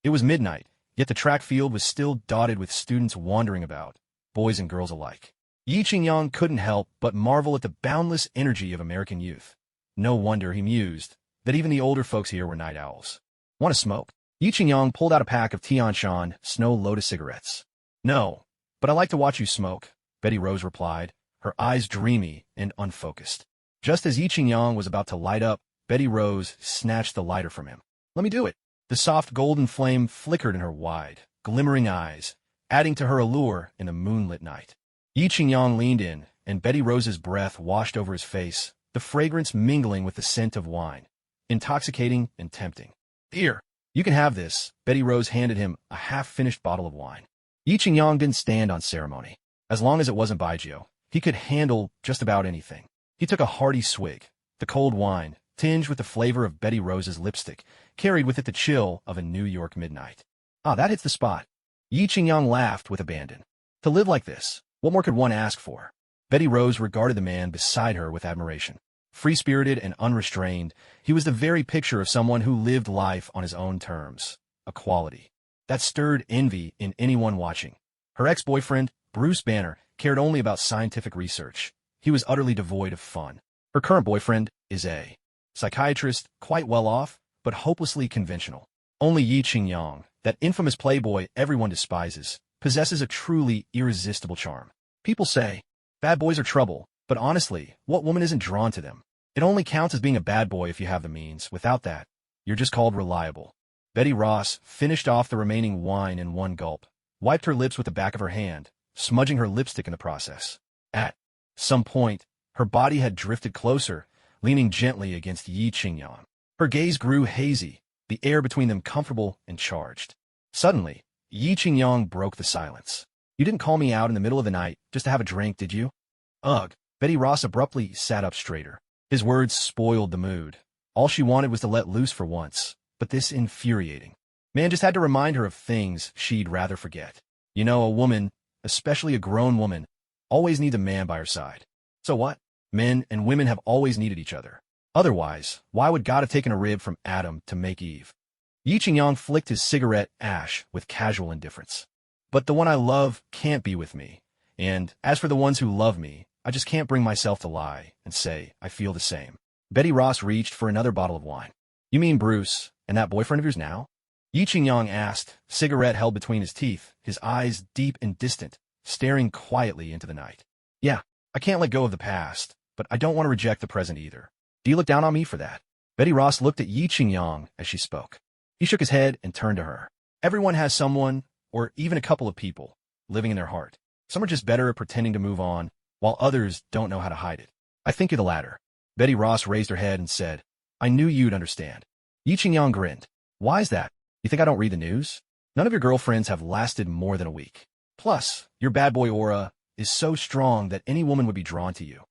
It was midnight, yet the track field was still dotted with students wandering about, boys and girls alike. Yi Qingyang couldn't help but marvel at the boundless energy of American youth. No wonder, he mused, that even the older folks here were night owls. Want to smoke? Yi Qingyang pulled out a pack of Tianshan Snow Lotus cigarettes. No, but I like to watch you smoke, Betty Rose replied, her eyes dreamy and unfocused. Just as Yi Qingyang was about to light up, Betty Rose snatched the lighter from him. Let me do it. The soft golden flame flickered in her wide, glimmering eyes, adding to her allure in the moonlit night. Yi Qingyang leaned in, and Betty Rose's breath washed over his face, the fragrance mingling with the scent of wine, intoxicating and tempting. Here, you can have this, Betty Rose handed him a half-finished bottle of wine. Yi Qingyang didn't stand on ceremony. As long as it wasn't baijiu, he could handle just about anything. He took a hearty swig. The cold wine, tinged with the flavor of Betty Rose's lipstick, carried with it the chill of a New York midnight. Ah, that hits the spot. Yi Qingyang laughed with abandon. To live like this, what more could one ask for? Betty Rose regarded the man beside her with admiration. Free-spirited and unrestrained, he was the very picture of someone who lived life on his own terms, a quality that stirred envy in anyone watching. Her ex-boyfriend, Bruce Banner, cared only about scientific research. He was utterly devoid of fun. Her current boyfriend is a psychiatrist, quite well off, but hopelessly conventional. Only Yi Qingyang, that infamous playboy everyone despises, possesses a truly irresistible charm. People say, bad boys are trouble, but honestly, what woman isn't drawn to them? It only counts as being a bad boy if you have the means. Without that, you're just called reliable. Betty Ross finished off the remaining wine in one gulp, wiped her lips with the back of her hand, smudging her lipstick in the process. At some point, her body had drifted closer, leaning gently against Yi Qingyang. Her gaze grew hazy, the air between them comfortable and charged. Suddenly, Yi Qingyang broke the silence. You didn't call me out in the middle of the night just to have a drink, did you? Ugh. Betty Ross abruptly sat up straighter. His words spoiled the mood. All she wanted was to let loose for once, but this infuriating. Man just had to remind her of things she'd rather forget. You know, a woman, especially a grown woman, always needs a man by her side. So what? Men and women have always needed each other. Otherwise, why would God have taken a rib from Adam to make Eve? Yi Qingyang flicked his cigarette ash with casual indifference. But the one I love can't be with me. And as for the ones who love me, I just can't bring myself to lie and say I feel the same. Betty Ross reached for another bottle of wine. You mean Bruce, and that boyfriend of yours now? Yi Qingyang asked, cigarette held between his teeth, his eyes deep and distant, staring quietly into the night. Yeah, I can't let go of the past, but I don't want to reject the present either. Do you look down on me for that? Betty Ross looked at Yi Qingyang as she spoke. He shook his head and turned to her. Everyone has someone, or even a couple of people, living in their heart. Some are just better at pretending to move on, while others don't know how to hide it. I think you're the latter. Betty Ross raised her head and said, I knew you'd understand. Yi Qingyang grinned. Why is that? You think I don't read the news? None of your girlfriends have lasted more than a week. Plus, your bad boy aura is so strong that any woman would be drawn to you.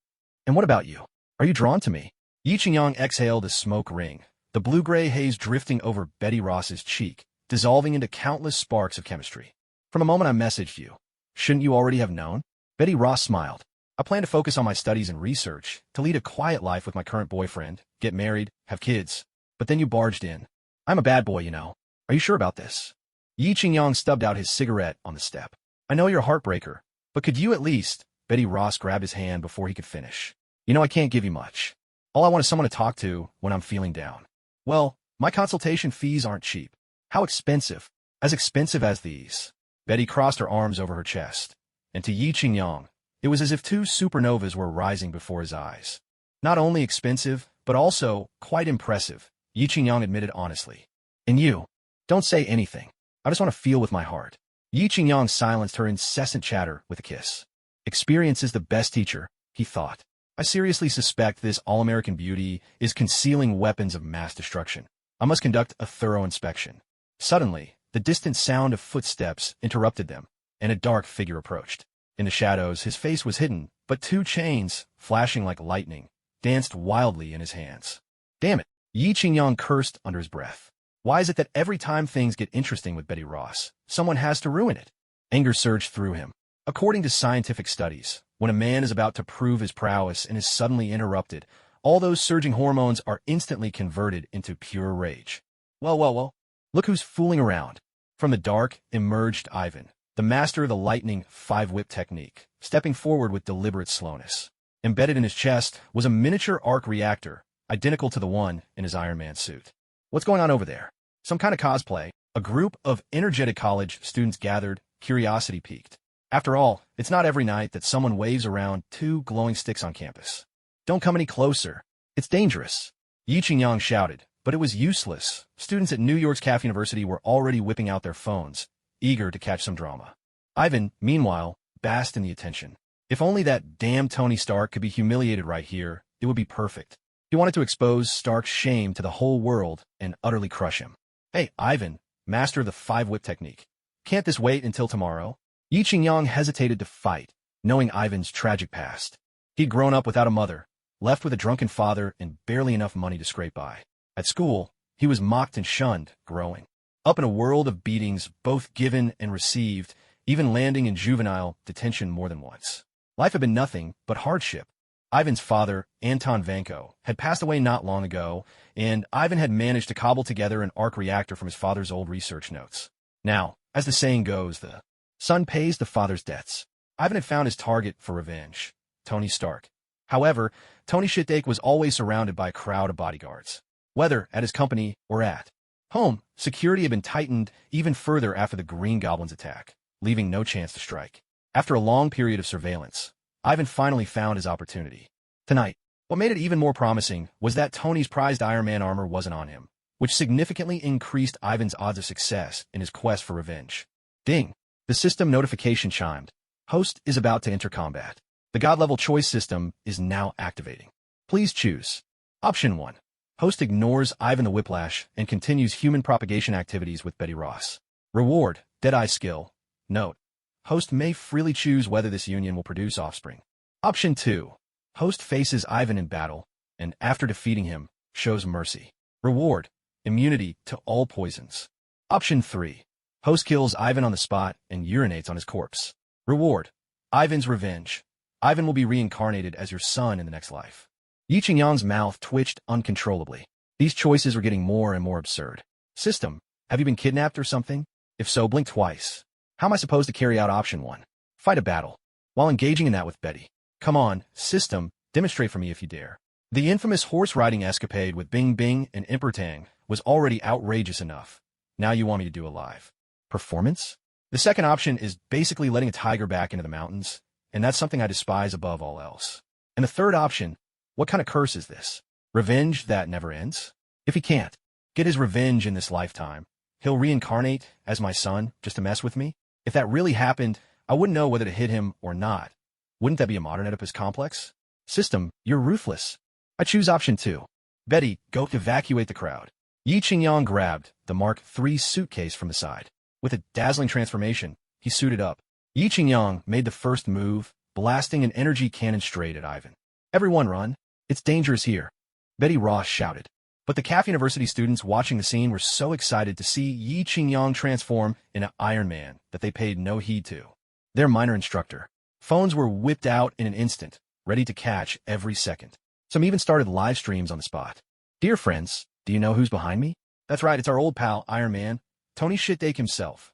And what about you? Are you drawn to me? Yi Qingyang exhaled a smoke ring, the blue-gray haze drifting over Betty Ross's cheek, dissolving into countless sparks of chemistry. From the moment I messaged you, shouldn't you already have known? Betty Ross smiled. I plan to focus on my studies and research, to lead a quiet life with my current boyfriend, get married, have kids. But then you barged in. I'm a bad boy, you know. Are you sure about this? Yi Qingyang stubbed out his cigarette on the step. I know you're a heartbreaker, but could you at least... Betty Ross grabbed his hand before he could finish. You know I can't give you much. All I want is someone to talk to when I'm feeling down. Well, my consultation fees aren't cheap. How expensive? As expensive as these. Betty crossed her arms over her chest. And to Yi Qingyang, it was as if two supernovas were rising before his eyes. Not only expensive, but also quite impressive, Yi Qingyang admitted honestly. And you? Don't say anything. I just want to feel with my heart. Yi Qingyang silenced her incessant chatter with a kiss. Experience is the best teacher, he thought. I seriously suspect this all-American beauty is concealing weapons of mass destruction. I must conduct a thorough inspection. Suddenly, the distant sound of footsteps interrupted them, and a dark figure approached. In the shadows, his face was hidden, but two chains, flashing like lightning, danced wildly in his hands. Damn it! Yi Qingyang cursed under his breath. Why is it that every time things get interesting with Betty Ross, someone has to ruin it? Anger surged through him. According to scientific studies, when a man is about to prove his prowess and is suddenly interrupted, all those surging hormones are instantly converted into pure rage. Well, look who's fooling around. From the dark emerged Ivan, the master of the lightning five-whip technique, stepping forward with deliberate slowness. Embedded in his chest was a miniature arc reactor, identical to the one in his Iron Man suit. What's going on over there? Some kind of cosplay? A group of energetic college students gathered, curiosity piqued. After all, it's not every night that someone waves around two glowing sticks on campus. Don't come any closer. It's dangerous. Yi Qingyang shouted, but it was useless. Students at New York's CAF University were already whipping out their phones, eager to catch some drama. Ivan, meanwhile, basked in the attention. If only that damn Tony Stark could be humiliated right here, it would be perfect. He wanted to expose Stark's shame to the whole world and utterly crush him. Hey, Ivan, master of the five-whip technique. Can't this wait until tomorrow? Yi Qingyang hesitated to fight, knowing Ivan's tragic past. He'd grown up without a mother, left with a drunken father and barely enough money to scrape by. At school, he was mocked and shunned, growing up in a world of beatings both given and received, even landing in juvenile detention more than once. Life had been nothing but hardship. Ivan's father, Anton Vanko, had passed away not long ago, and Ivan had managed to cobble together an arc reactor from his father's old research notes. Now, as the saying goes, the son pays the father's debts. Ivan had found his target for revenge, Tony Stark. However, Tony Shitake was always surrounded by a crowd of bodyguards. Whether at his company or at home, security had been tightened even further after the Green Goblin's attack, leaving no chance to strike. After a long period of surveillance, Ivan finally found his opportunity. Tonight, what made it even more promising was that Tony's prized Iron Man armor wasn't on him, which significantly increased Ivan's odds of success in his quest for revenge. Ding! The system notification chimed. Host is about to enter combat. The God-level choice system is now activating. Please choose. Option 1. Host ignores Ivan the Whiplash and continues human propagation activities with Betty Ross. Reward, Deadeye skill. Note: host may freely choose whether this union will produce offspring. Option 2. Host faces Ivan in battle, and after defeating him, shows mercy. Reward: immunity to all poisons. Option 3. Host kills Ivan on the spot and urinates on his corpse. Reward: Ivan's revenge. Ivan will be reincarnated as your son in the next life. Yi Qingyang's mouth twitched uncontrollably. These choices were getting more and more absurd. System: have you been kidnapped or something? If so, blink twice. How am I supposed to carry out option 1? Fight a battle. While engaging in that with Betty. Come on, system, demonstrate for me if you dare. The infamous horse-riding escapade with Bing Bing and Emperor Tang was already outrageous enough. Now you want me to do a live performance? The second option is basically letting a tiger back into the mountains, and that's something I despise above all else. And the third option, what kind of curse is this? Revenge that never ends? If he can't get his revenge in this lifetime, he'll reincarnate as my son just to mess with me? If that really happened, I wouldn't know whether to hit him or not. Wouldn't that be a modern Oedipus complex? System, you're ruthless. I choose option 2. Betty, go evacuate the crowd. Yi Qingyang grabbed the Mark III suitcase from the side. With a dazzling transformation, he suited up. Yi Qingyang made the first move, blasting an energy cannon straight at Ivan. Everyone run. It's dangerous here. Betty Ross shouted. But the CAF University students watching the scene were so excited to see Yi Qingyang transform into Iron Man that they paid no heed to their minor instructor. Phones were whipped out in an instant, ready to catch every second. Some even started live streams on the spot. Dear friends, do you know who's behind me? That's right, it's our old pal, Iron Man, Tony Shitdake himself.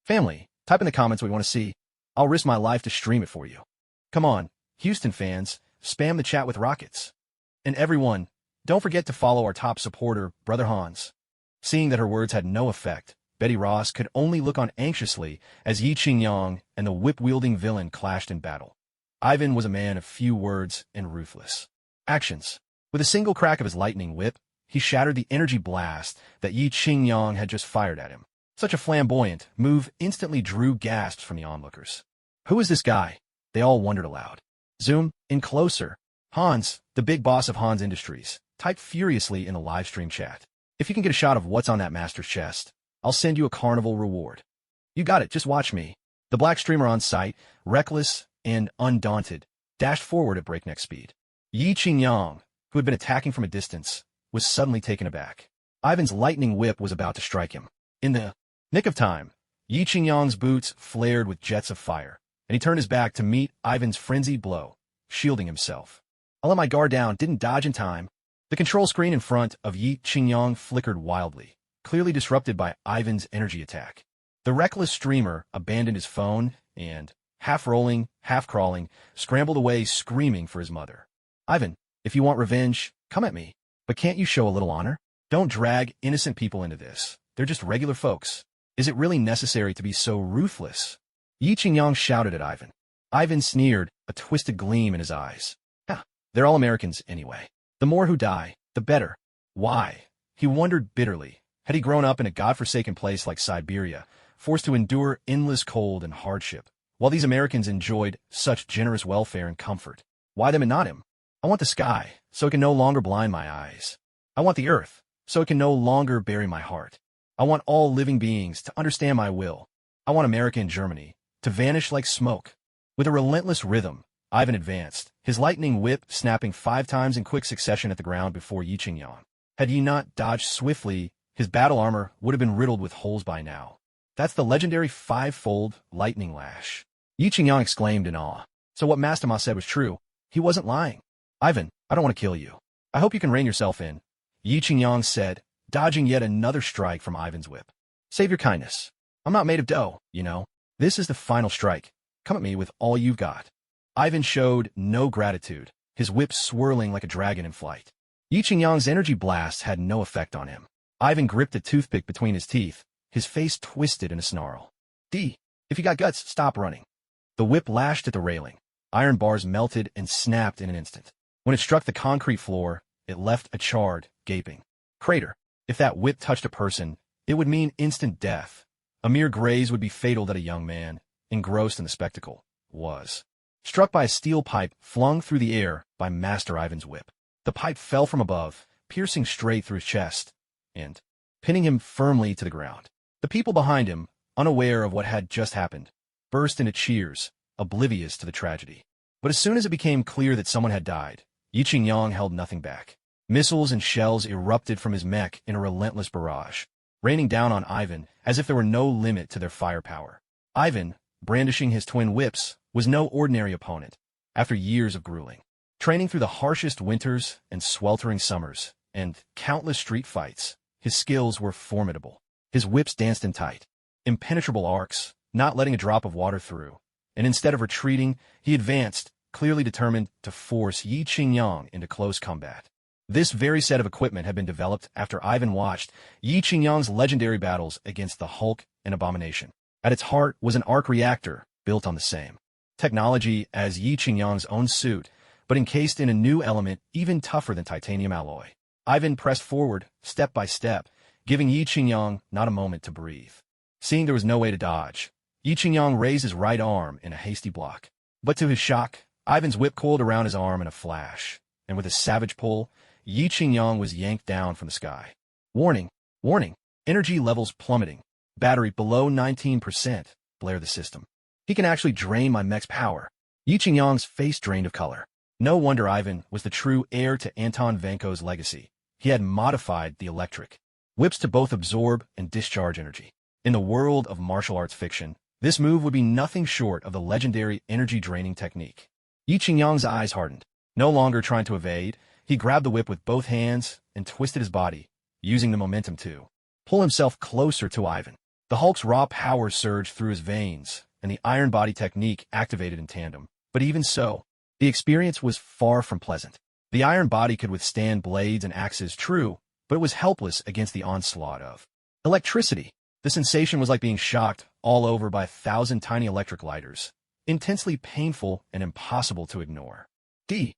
Family, type in the comments what you want to see. I'll risk my life to stream it for you. Come on, Houston fans, spam the chat with rockets. And everyone, don't forget to follow our top supporter, Brother Hans. Seeing that her words had no effect, Betty Ross could only look on anxiously as Yi Qingyang and the whip-wielding villain clashed in battle. Ivan was a man of few words and ruthless actions. With a single crack of his lightning whip, he shattered the energy blast that Yi Qingyang had just fired at him. Such a flamboyant move instantly drew gasps from the onlookers. Who is this guy? They all wondered aloud. Zoom in closer. Hans, the big boss of Hans Industries, typed furiously in the live stream chat. If you can get a shot of what's on that master's chest, I'll send you a carnival reward. You got it, just watch me. The black streamer on site, reckless and undaunted, dashed forward at breakneck speed. Yi Qingyang, who had been attacking from a distance, was suddenly taken aback. Ivan's lightning whip was about to strike him. In the nick of time, Yi Qingyang's boots flared with jets of fire, and he turned his back to meet Ivan's frenzied blow, shielding himself. I let my guard down, didn't dodge in time. The control screen in front of Yi Qingyang flickered wildly, clearly disrupted by Ivan's energy attack. The reckless streamer abandoned his phone and, half rolling, half crawling, scrambled away screaming for his mother. Ivan, if you want revenge, come at me. But can't you show a little honor? Don't drag innocent people into this. They're just regular folks. Is it really necessary to be so ruthless? Yi Qingyang shouted at Ivan. Ivan sneered, a twisted gleam in his eyes. They're all Americans anyway. The more who die, the better. Why? He wondered bitterly. Had he grown up in a godforsaken place like Siberia, forced to endure endless cold and hardship, while these Americans enjoyed such generous welfare and comfort? Why them and not him? I want the sky, so it can no longer blind my eyes. I want the earth, so it can no longer bury my heart. I want all living beings to understand my will. I want America and Germany to vanish like smoke. With a relentless rhythm, Ivan advanced, his lightning whip snapping 5 times in quick succession at the ground before Yi Qingyang. Had he not dodged swiftly, his battle armor would have been riddled with holes by now. That's the legendary 5-fold lightning lash. Yi Qingyang exclaimed in awe. So what Master Ma said was true. He wasn't lying. Ivan, I don't want to kill you. I hope you can rein yourself in, Yi Qingyang said, dodging yet another strike from Ivan's whip. Save your kindness. I'm not made of dough, you know. This is the final strike. Come at me with all you've got. Ivan showed no gratitude, his whip swirling like a dragon in flight. Yi Qingyang's energy blast had no effect on him. Ivan gripped a toothpick between his teeth, his face twisted in a snarl. If you got guts, stop running. The whip lashed at the railing. Iron bars melted and snapped in an instant. When it struck the concrete floor, it left a charred, gaping crater. If that whip touched a person, it would mean instant death. A mere graze would be fatal that a young man, engrossed in the spectacle, was struck by a steel pipe flung through the air by Master Ivan's whip. The pipe fell from above, piercing straight through his chest, and pinning him firmly to the ground. The people behind him, unaware of what had just happened, burst into cheers, oblivious to the tragedy. But as soon as it became clear that someone had died, Yi Qingyang held nothing back. Missiles and shells erupted from his mech in a relentless barrage, raining down on Ivan as if there were no limit to their firepower. Ivan, brandishing his twin whips, was no ordinary opponent. After years of grueling, training through the harshest winters and sweltering summers, and countless street fights, his skills were formidable. His whips danced in tight, impenetrable arcs, not letting a drop of water through, and instead of retreating, he advanced, clearly determined to force Yi Qingyang into close combat. This very set of equipment had been developed after Ivan watched Yi Qingyang's legendary battles against the Hulk and Abomination. At its heart was an arc reactor built on the same technology as Yi Qingyang's own suit, but encased in a new element even tougher than titanium alloy. Ivan pressed forward, step by step, giving Yi Qingyang not a moment to breathe. Seeing there was no way to dodge, Yi Qingyang raised his right arm in a hasty block. But to his shock, Ivan's whip coiled around his arm in a flash, and with a savage pull, Yi Qingyang was yanked down from the sky. Warning! Warning! Energy levels plummeting. Battery below 19%, blared the system. He can actually drain my mech's power. Yi Qingyang's face drained of color. No wonder Ivan was the true heir to Anton Vanko's legacy. He had modified the electric whips to both absorb and discharge energy. In the world of martial arts fiction, this move would be nothing short of the legendary energy-draining technique. Yi Qingyang's eyes hardened. No longer trying to evade, he grabbed the whip with both hands and twisted his body, using the momentum to pull himself closer to Ivan. The Hulk's raw power surged through his veins, and the iron body technique activated in tandem. But even so, the experience was far from pleasant. The iron body could withstand blades and axes, true, but it was helpless against the onslaught of electricity. The sensation was like being shocked all over by 1,000 tiny electric lighters, intensely painful and impossible to ignore. Yi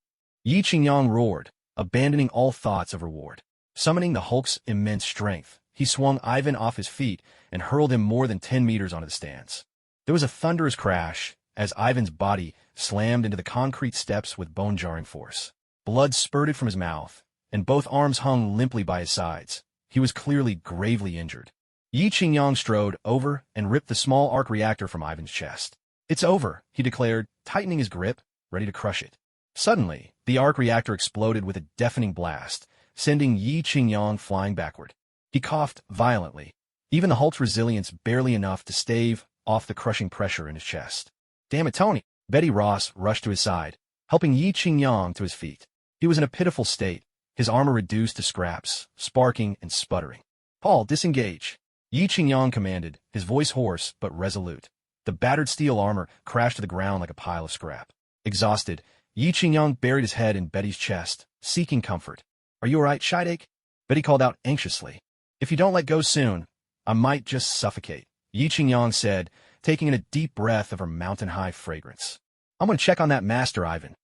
Qingyang roared, abandoning all thoughts of reward. Summoning the Hulk's immense strength, he swung Ivan off his feet and hurled him more than 10 meters onto the stands. There was a thunderous crash as Ivan's body slammed into the concrete steps with bone-jarring force. Blood spurted from his mouth, and both arms hung limply by his sides. He was clearly gravely injured. Yi Qingyang strode over and ripped the small arc reactor from Ivan's chest. "It's over," he declared, tightening his grip, ready to crush it. Suddenly, the arc reactor exploded with a deafening blast, sending Yi Qingyang flying backward. He coughed violently, even the Hulk's resilience barely enough to stave off the crushing pressure in his chest. "Damn it, Tony!" Betty Ross rushed to his side, helping Yi Qingyang to his feet. He was in a pitiful state, his armor reduced to scraps, sparking and sputtering. "Paul, disengage!" Yi Qingyang commanded, his voice hoarse but resolute. The battered steel armor crashed to the ground like a pile of scrap. Exhausted, Yi Qingyang buried his head in Betty's chest, seeking comfort. "Are you all right, Shidake?" Betty called out anxiously. "If you don't let go soon, I might just suffocate," Yi Qingyang said, taking in a deep breath of her mountain-high fragrance. "I'm going to check on that master, Ivan."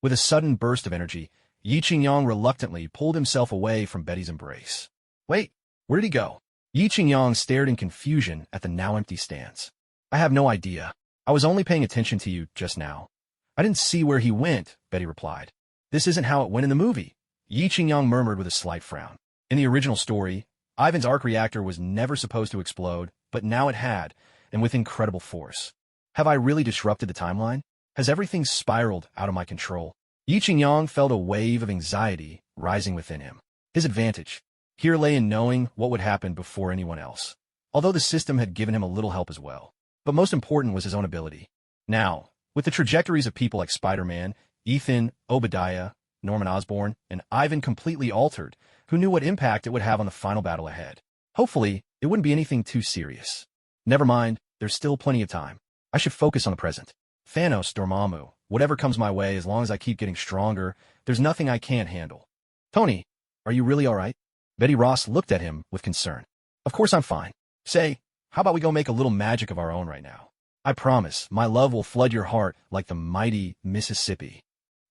With a sudden burst of energy, Yi Qingyang reluctantly pulled himself away from Betty's embrace. "Wait, where did he go?" Yi Qingyang stared in confusion at the now empty stands. "I have no idea. I was only paying attention to you just now." "I didn't see where he went," Betty replied. "This isn't how it went in the movie," Yi Qingyang murmured with a slight frown. In the original story, Ivan's arc reactor was never supposed to explode, but now it had, and with incredible force. Have I really disrupted the timeline? Has everything spiraled out of my control? Yi Qingyang felt a wave of anxiety rising within him. His advantage here lay in knowing what would happen before anyone else, although the system had given him a little help as well. But most important was his own ability. Now, with the trajectories of people like Spider-Man, Ethan, Obadiah, Norman Osborn, and Ivan completely altered, who knew what impact it would have on the final battle ahead? Hopefully, it wouldn't be anything too serious. Never mind, there's still plenty of time. I should focus on the present. Thanos, Dormammu, whatever comes my way, as long as I keep getting stronger, there's nothing I can't handle. "Tony, are you really all right?" Betty Ross looked at him with concern. "Of course I'm fine. Say, how about we go make a little magic of our own right now? I promise, my love will flood your heart like the mighty Mississippi."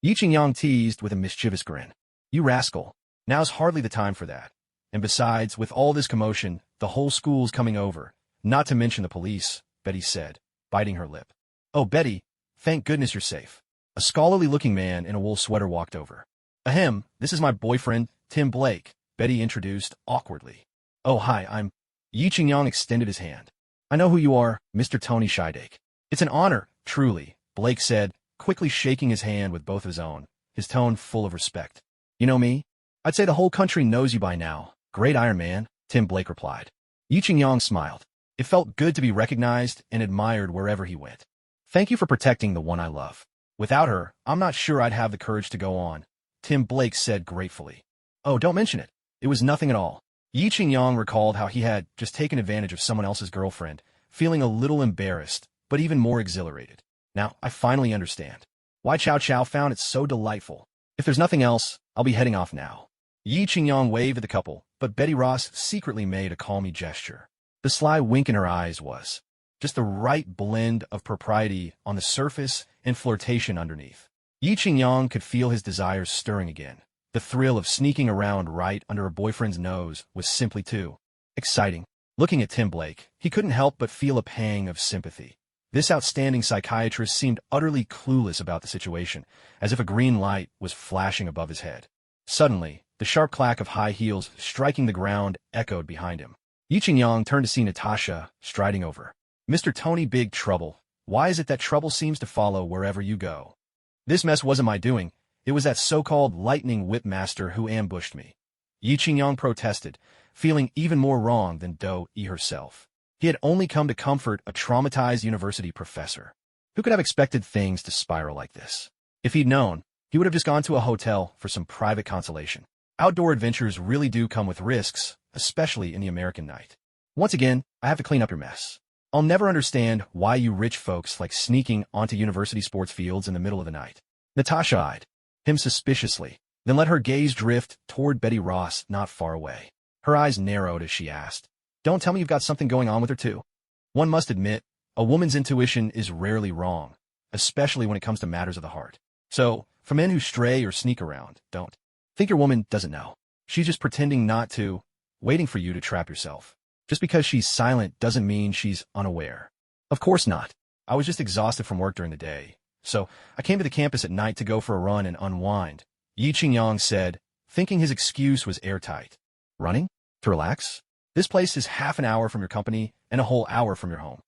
Yi Qingyang teased with a mischievous grin. "You rascal. Now's hardly the time for that. And besides, with all this commotion, the whole school's coming over, not to mention the police," Betty said, biting her lip. "Oh, Betty, thank goodness you're safe." A scholarly-looking man in a wool sweater walked over. "Ahem, this is my boyfriend, Tim Blake," Betty introduced awkwardly. "Oh, hi, I'm—" Yi Qingyang extended his hand. I know who you are, Mr. Tony Schidake. It's an honor, truly, Blake said, quickly shaking his hand with both of his own, his tone full of respect. You know me? I'd say the whole country knows you by now. Great Iron Man, Tim Blake replied. Yiching smiled. It felt good to be recognized and admired wherever he went. Thank you for protecting the one I love. Without her, I'm not sure I'd have the courage to go on, Tim Blake said gratefully. Oh, don't mention it. It was nothing at all. Yiching recalled how he had just taken advantage of someone else's girlfriend, feeling a little embarrassed, but even more exhilarated. Now, I finally understand why Chow Chow found it so delightful. If there's nothing else, I'll be heading off now. Yiching waved at the couple, but Betty Ross secretly made a call me gesture. The sly wink in her eyes was just the right blend of propriety on the surface and flirtation underneath. Yiching could feel his desires stirring again. The thrill of sneaking around right under her boyfriend's nose was simply too exciting. Looking at Tim Blake, he couldn't help but feel a pang of sympathy. This outstanding psychiatrist seemed utterly clueless about the situation, as if a green light was flashing above his head. Suddenly, the sharp clack of high heels striking the ground echoed behind him. Yiching turned to see Natasha striding over. Mr. Tony, big trouble. Why is it that trouble seems to follow wherever you go? This mess wasn't my doing. It was that so-called lightning whip master who ambushed me. Yiching protested, feeling even more wrong than Do-E herself. He had only come to comfort a traumatized university professor. Who could have expected things to spiral like this? If he'd known, he would have just gone to a hotel for some private consolation. Outdoor adventures really do come with risks, especially in the American night. Once again, I have to clean up your mess. I'll never understand why you rich folks like sneaking onto university sports fields in the middle of the night. Natasha eyed him suspiciously, then let her gaze drift toward Betty Ross not far away. Her eyes narrowed as she asked, Don't tell me you've got something going on with her too. One must admit, a woman's intuition is rarely wrong, especially when it comes to matters of the heart. So, for men who stray or sneak around, don't think your woman doesn't know. She's just pretending not to, waiting for you to trap yourself. Just because she's silent doesn't mean she's unaware. Of course not. I was just exhausted from work during the day, so I came to the campus at night to go for a run and unwind, Yiching said, thinking his excuse was airtight. Running? To relax? This place is half an hour from your company and a whole hour from your home.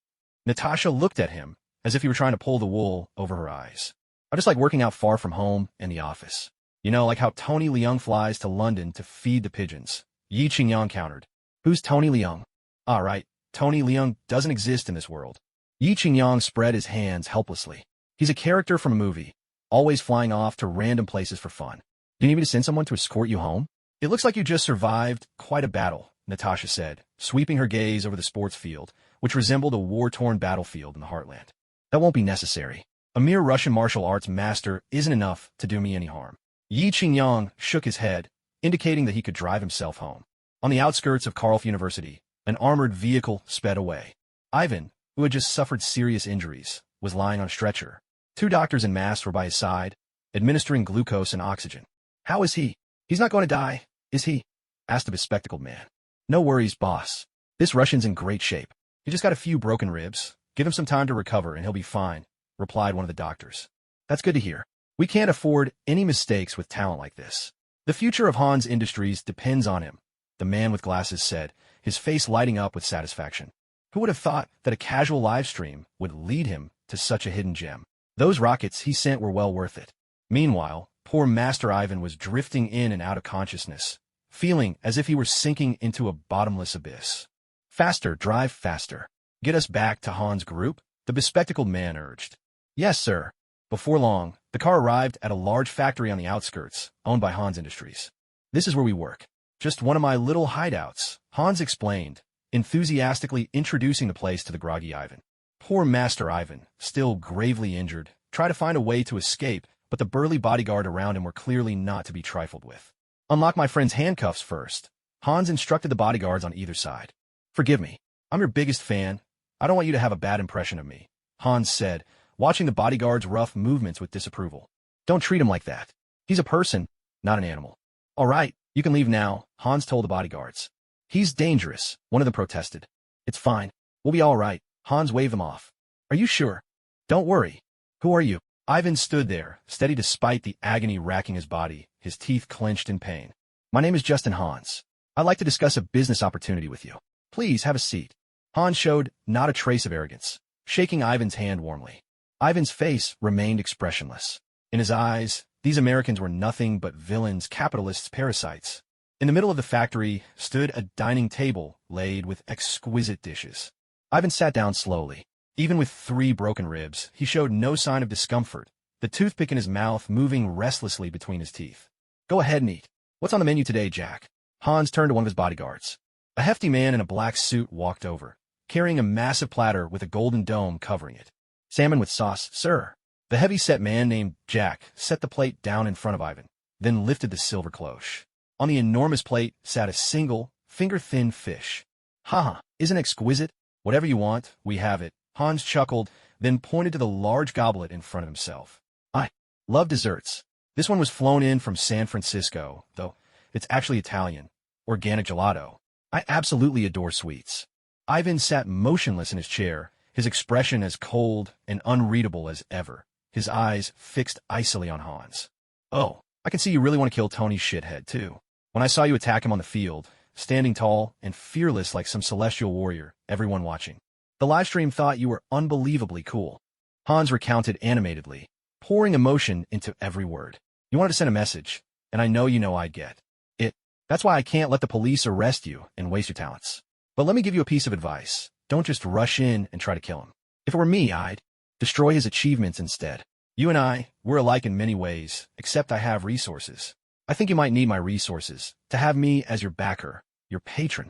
Natasha looked at him as if he were trying to pull the wool over her eyes. I just like working out far from home and the office. You know, like how Tony Leung flies to London to feed the pigeons. Yiching countered. Who's Tony Leung? All right, Tony Leung doesn't exist in this world. Yiching spread his hands helplessly. He's a character from a movie, always flying off to random places for fun. Do you need me to send someone to escort you home? It looks like you just survived quite a battle, Natasha said, sweeping her gaze over the sports field, which resembled a war-torn battlefield in the heartland. That won't be necessary. A mere Russian martial arts master isn't enough to do me any harm. Yiching shook his head, indicating that he could drive himself home. On the outskirts of Karlf University, an armored vehicle sped away. Ivan, who had just suffered serious injuries, was lying on a stretcher. 2 doctors in masks were by his side, administering glucose and oxygen. How is he? He's not going to die, is he? Asked the bespectacled man. No worries, boss. This Russian's in great shape. He just got a few broken ribs. Give him some time to recover and he'll be fine, replied one of the doctors. That's good to hear. We can't afford any mistakes with talent like this. The future of Han's Industries depends on him, the man with glasses said, his face lighting up with satisfaction. Who would have thought that a casual live stream would lead him to such a hidden gem? Those rockets he sent were well worth it. Meanwhile, poor Master Ivan was drifting in and out of consciousness, feeling as if he were sinking into a bottomless abyss. Faster, drive faster. Get us back to Han's group, the bespectacled man urged. Yes, sir. Before long, the car arrived at a large factory on the outskirts, owned by Han's Industries. This is where we work. Just one of my little hideouts, Hans explained, enthusiastically introducing the place to the groggy Ivan. Poor Master Ivan, still gravely injured, tried to find a way to escape, but the burly bodyguard around him were clearly not to be trifled with. Unlock my friend's handcuffs first. Hans instructed the bodyguards on either side. Forgive me. I'm your biggest fan. I don't want you to have a bad impression of me, Hans said, watching the bodyguard's rough movements with disapproval. Don't treat him like that. He's a person, not an animal. All right, you can leave now, Hans told the bodyguards. He's dangerous, one of them protested. It's fine. We'll be all right. Hans waved them off. Are you sure? Don't worry. Who are you? Ivan stood there, steady despite the agony racking his body, his teeth clenched in pain. My name is Justin Hans. I'd like to discuss a business opportunity with you. Please have a seat. Hans showed not a trace of arrogance, shaking Ivan's hand warmly. Ivan's face remained expressionless. In his eyes, these Americans were nothing but villains, capitalists, parasites. In the middle of the factory stood a dining table laid with exquisite dishes. Ivan sat down slowly. Even with 3 broken ribs, he showed no sign of discomfort, the toothpick in his mouth moving restlessly between his teeth. Go ahead and eat. What's on the menu today, Jack? Hans turned to one of his bodyguards. A hefty man in a black suit walked over, carrying a massive platter with a golden dome covering it. Salmon with sauce, sir. The heavy-set man named Jack set the plate down in front of Ivan, then lifted the silver cloche. On the enormous plate sat a single, finger-thin fish. Haha, isn't it exquisite? Whatever you want, we have it. Hans chuckled, then pointed to the large goblet in front of himself. I love desserts. This one was flown in from San Francisco, though it's actually Italian. Organic gelato. I absolutely adore sweets. Ivan sat motionless in his chair, his expression as cold and unreadable as ever, his eyes fixed icily on Hans. Oh, I can see you really want to kill Tony's shithead, too. When I saw you attack him on the field, standing tall and fearless like some celestial warrior, everyone watching. The livestream thought you were unbelievably cool. Hans recounted animatedly, pouring emotion into every word. You wanted to send a message, and I know you know I'd get it. That's why I can't let the police arrest you and waste your talents. But let me give you a piece of advice. Don't just rush in and try to kill him. If it were me, I'd destroy his achievements instead. You and we're alike in many ways, except I have resources. I think you might need my resources to have me as your backer, your patron.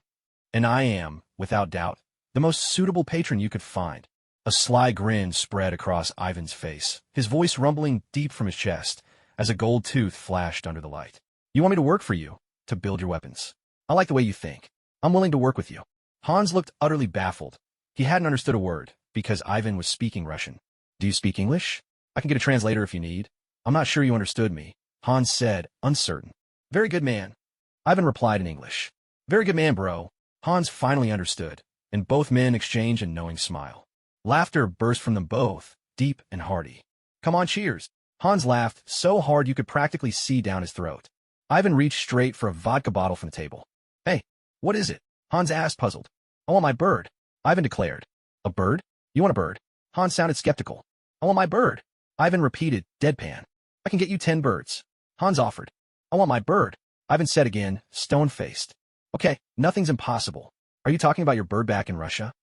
And I am, without doubt, the most suitable patron you could find. A sly grin spread across Ivan's face, his voice rumbling deep from his chest as a gold tooth flashed under the light. You want me to work for you, to build your weapons? I like the way you think. I'm willing to work with you. Hans looked utterly baffled. He hadn't understood a word, because Ivan was speaking Russian. Do you speak English? I can get a translator if you need. I'm not sure you understood me, Hans said, uncertain. Very good, man. Ivan replied in English. Very good, man, bro. Hans finally understood, and both men exchanged a knowing smile. Laughter burst from them both, deep and hearty. Come on, cheers. Hans laughed so hard you could practically see down his throat. Ivan reached straight for a vodka bottle from the table. Hey, what is it? Hans asked, puzzled. I want my bird, Ivan declared. A bird? You want a bird? Hans sounded skeptical. I want my bird, Ivan repeated, deadpan. I can get you 10 birds, Hans offered. I want my bird, Ivan said again, stone-faced. Okay, nothing's impossible. Are you talking about your bird back in Russia?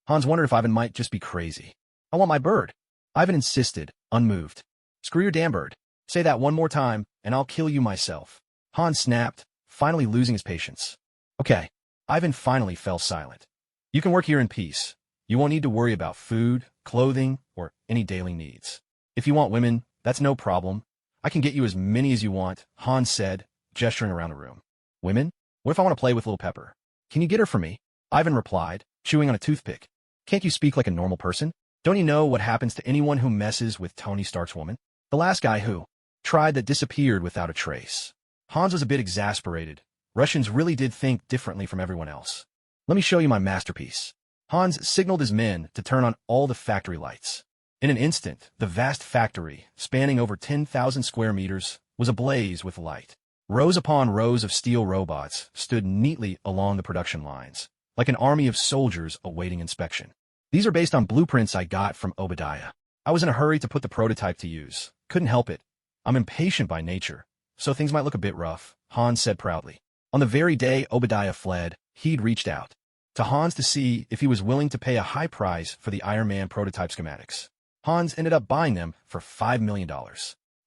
Hans wondered if Ivan might just be crazy. I want my bird, Ivan insisted, unmoved. Screw your damn bird. Say that one more time, and I'll kill you myself. Hans snapped, finally losing his patience. Okay. Ivan finally fell silent. You can work here in peace. You won't need to worry about food, clothing, or any daily needs. If you want women, that's no problem. I can get you as many as you want, Hans said, gesturing around the room. Women? What if I want to play with little Pepper? Can you get her for me? Ivan replied, chewing on a toothpick. Can't you speak like a normal person? Don't you know what happens to anyone who messes with Tony Stark's woman? The last guy who tried that disappeared without a trace. Hans was a bit exasperated. Russians really did think differently from everyone else. Let me show you my masterpiece. Hans signaled his men to turn on all the factory lights. In an instant, the vast factory, spanning over 10,000 square meters, was ablaze with light. Rows upon rows of steel robots stood neatly along the production lines, like an army of soldiers awaiting inspection. These are based on blueprints I got from Obadiah. I was in a hurry to put the prototype to use. Couldn't help it. I'm impatient by nature, so things might look a bit rough, Hans said proudly. On the very day Obadiah fled, he'd reached out to Hans to see if he was willing to pay a high price for the Iron Man prototype schematics. Hans ended up buying them for $5 million.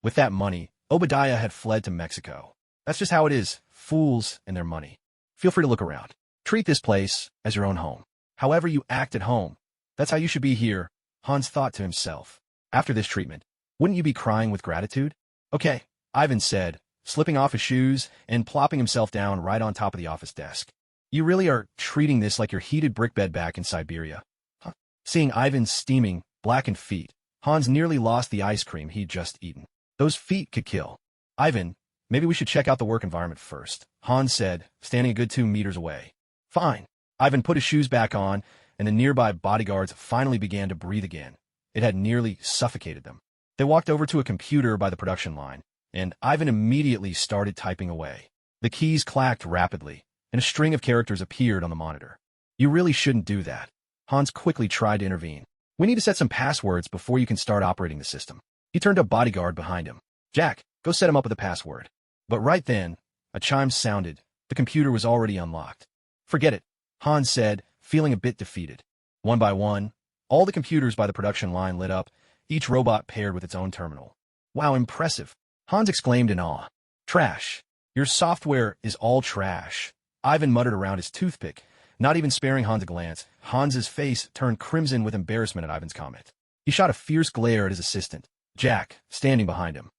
With that money, Obadiah had fled to Mexico. That's just how it is, fools and their money. Feel free to look around. Treat this place as your own home. However you act at home, that's how you should be here, Hans thought to himself. After this treatment, wouldn't you be crying with gratitude? Okay, Ivan said, slipping off his shoes and plopping himself down right on top of the office desk. You really are treating this like your heated brick bed back in Siberia. Huh? Seeing Ivan's steaming, blackened feet, Hans nearly lost the ice cream he'd just eaten. Those feet could kill. Ivan, maybe we should check out the work environment first, Hans said, standing a good 2 meters away. Fine. Ivan put his shoes back on, and the nearby bodyguards finally began to breathe again. It had nearly suffocated them. They walked over to a computer by the production line, and Ivan immediately started typing away. The keys clacked rapidly, and a string of characters appeared on the monitor. You really shouldn't do that, Hans quickly tried to intervene. We need to set some passwords before you can start operating the system. He turned a bodyguard behind him. Jack, go set him up with a password. But right then, a chime sounded. The computer was already unlocked. Forget it, Hans said, feeling a bit defeated. One by one, all the computers by the production line lit up, each robot paired with its own terminal. Wow, impressive, Hans exclaimed in awe. Trash. Your software is all trash. Ivan muttered around his toothpick, not even sparing Hans a glance. Hans's face turned crimson with embarrassment at Ivan's comment. He shot a fierce glare at his assistant, Jack, standing behind him.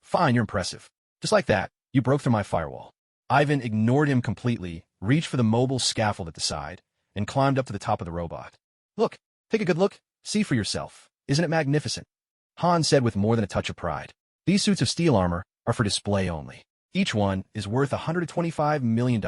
Fine, you're impressive. Just like that, you broke through my firewall. Ivan ignored him completely, reached for the mobile scaffold at the side, and climbed up to the top of the robot. Look, take a good look, see for yourself. Isn't it magnificent? Hans said with more than a touch of pride. These suits of steel armor are for display only. Each one is worth $125 million.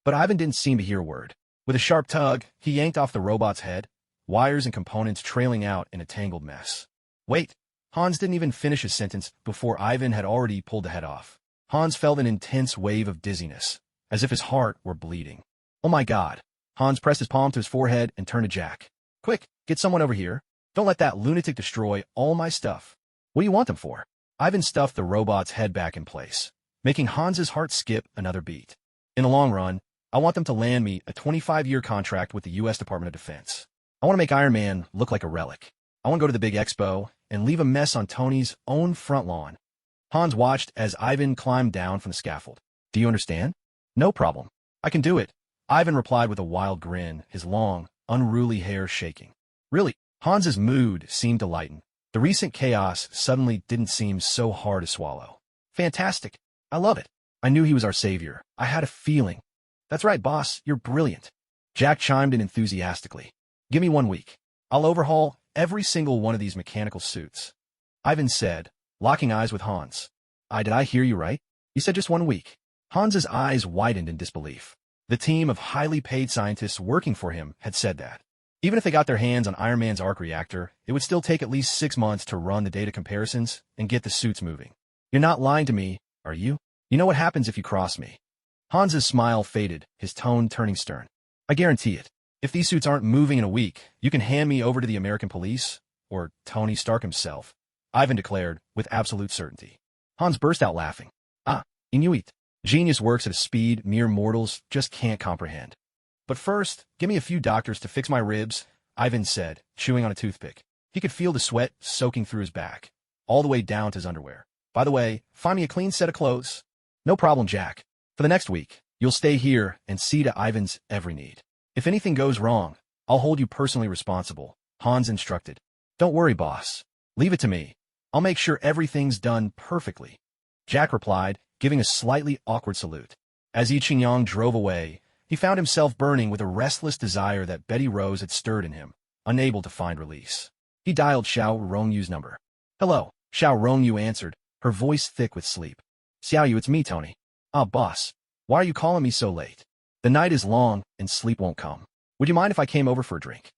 But Ivan didn't seem to hear a word. With a sharp tug, he yanked off the robot's head, wires and components trailing out in a tangled mess. Wait, Hans didn't even finish his sentence before Ivan had already pulled the head off. Hans felt an intense wave of dizziness, as if his heart were bleeding. Oh my God. Hans pressed his palm to his forehead and turned to Jack. Quick, get someone over here. Don't let that lunatic destroy all my stuff. What do you want them for? Ivan stuffed the robot's head back in place, making Hans's heart skip another beat. In the long run, I want them to land me a 25-year contract with the U.S. Department of Defense. I want to make Iron Man look like a relic. I want to go to the big expo and leave a mess on Tony's own front lawn. Hans watched as Ivan climbed down from the scaffold. Do you understand? No problem. I can do it, Ivan replied with a wild grin, his long, unruly hair shaking. Really, Hans's mood seemed to lighten. The recent chaos suddenly didn't seem so hard to swallow. Fantastic. I love it. I knew he was our savior. I had a feeling. That's right, boss. You're brilliant. Jack chimed in enthusiastically. Give me 1 week. I'll overhaul every single one of these mechanical suits. Ivan said, locking eyes with Hans. Did I hear you right? You said just 1 week. Hans's eyes widened in disbelief. The team of highly paid scientists working for him had said that. Even if they got their hands on Iron Man's arc reactor, it would still take at least 6 months to run the data comparisons and get the suits moving. You're not lying to me, are you? You know what happens if you cross me. Hans's smile faded, his tone turning stern. I guarantee it. If these suits aren't moving in a week, you can hand me over to the American police, or Tony Stark himself, Ivan declared with absolute certainty. Hans burst out laughing. Inuit. Genius works at a speed mere mortals just can't comprehend. But first, give me a few doctors to fix my ribs, Ivan said, chewing on a toothpick. He could feel the sweat soaking through his back, all the way down to his underwear. By the way, find me a clean set of clothes. No problem, Jack. For the next week, you'll stay here and see to Ivan's every need. If anything goes wrong, I'll hold you personally responsible, Hans instructed. Don't worry, boss. Leave it to me. I'll make sure everything's done perfectly. Jack replied, giving a slightly awkward salute. As Yi Qingyang drove away, he found himself burning with a restless desire that Betty Rose had stirred in him, unable to find release. He dialed Xiao Rongyu's number. Hello, Xiao Rongyu answered, her voice thick with sleep. Xiaoyu, it's me, Tony. Boss. Why are you calling me so late? The night is long, and sleep won't come. Would you mind if I came over for a drink?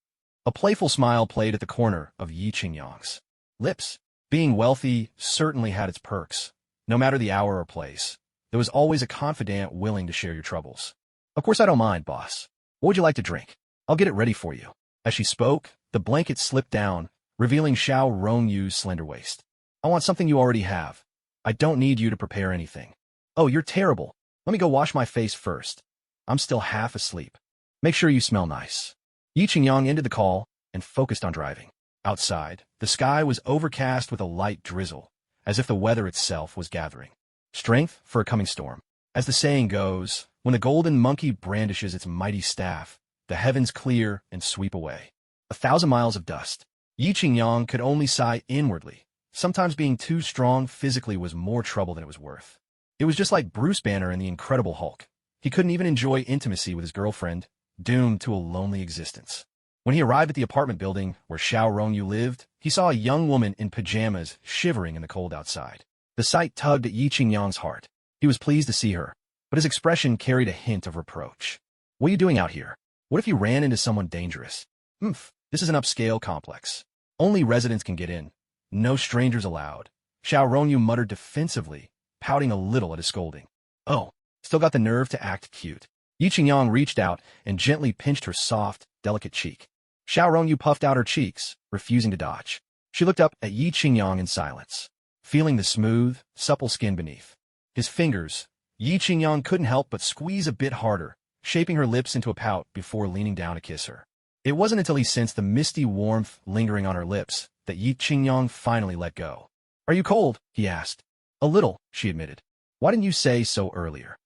A playful smile played at the corner of Yi Qingyang's lips. Being wealthy certainly had its perks. No matter the hour or place, there was always a confidant willing to share your troubles. Of course I don't mind, boss. What would you like to drink? I'll get it ready for you. As she spoke, the blanket slipped down, revealing Xiao Rongyu's slender waist. I want something you already have. I don't need you to prepare anything. Oh, you're terrible. Let me go wash my face first. I'm still half asleep. Make sure you smell nice. Yi Qingyang ended the call and focused on driving. Outside, the sky was overcast with a light drizzle, as if the weather itself was gathering strength for a coming storm. As the saying goes, when the golden monkey brandishes its mighty staff, the heavens clear and sweep away 1,000 miles of dust. Yi Qingyang could only sigh inwardly. Sometimes being too strong physically was more trouble than it was worth. It was just like Bruce Banner in The Incredible Hulk. He couldn't even enjoy intimacy with his girlfriend, doomed to a lonely existence. When he arrived at the apartment building where Xiao Rongyu lived, he saw a young woman in pajamas shivering in the cold outside. The sight tugged at Yi Qingyang's heart. He was pleased to see her, but his expression carried a hint of reproach. What are you doing out here? What if you ran into someone dangerous? This is an upscale complex. Only residents can get in. No strangers allowed. Xiao Rongyu muttered defensively, pouting a little at his scolding. Oh, still got the nerve to act cute. Yi Qingyang reached out and gently pinched her soft, delicate cheek. Xiao Rongyu puffed out her cheeks, refusing to dodge. She looked up at Yi Qingyang in silence, feeling the smooth, supple skin beneath his fingers. Yi Qingyang couldn't help but squeeze a bit harder, shaping her lips into a pout before leaning down to kiss her. It wasn't until he sensed the misty warmth lingering on her lips that Yi Qingyang finally let go. "Are you cold?" he asked. "A little," she admitted. "Why didn't you say so earlier?"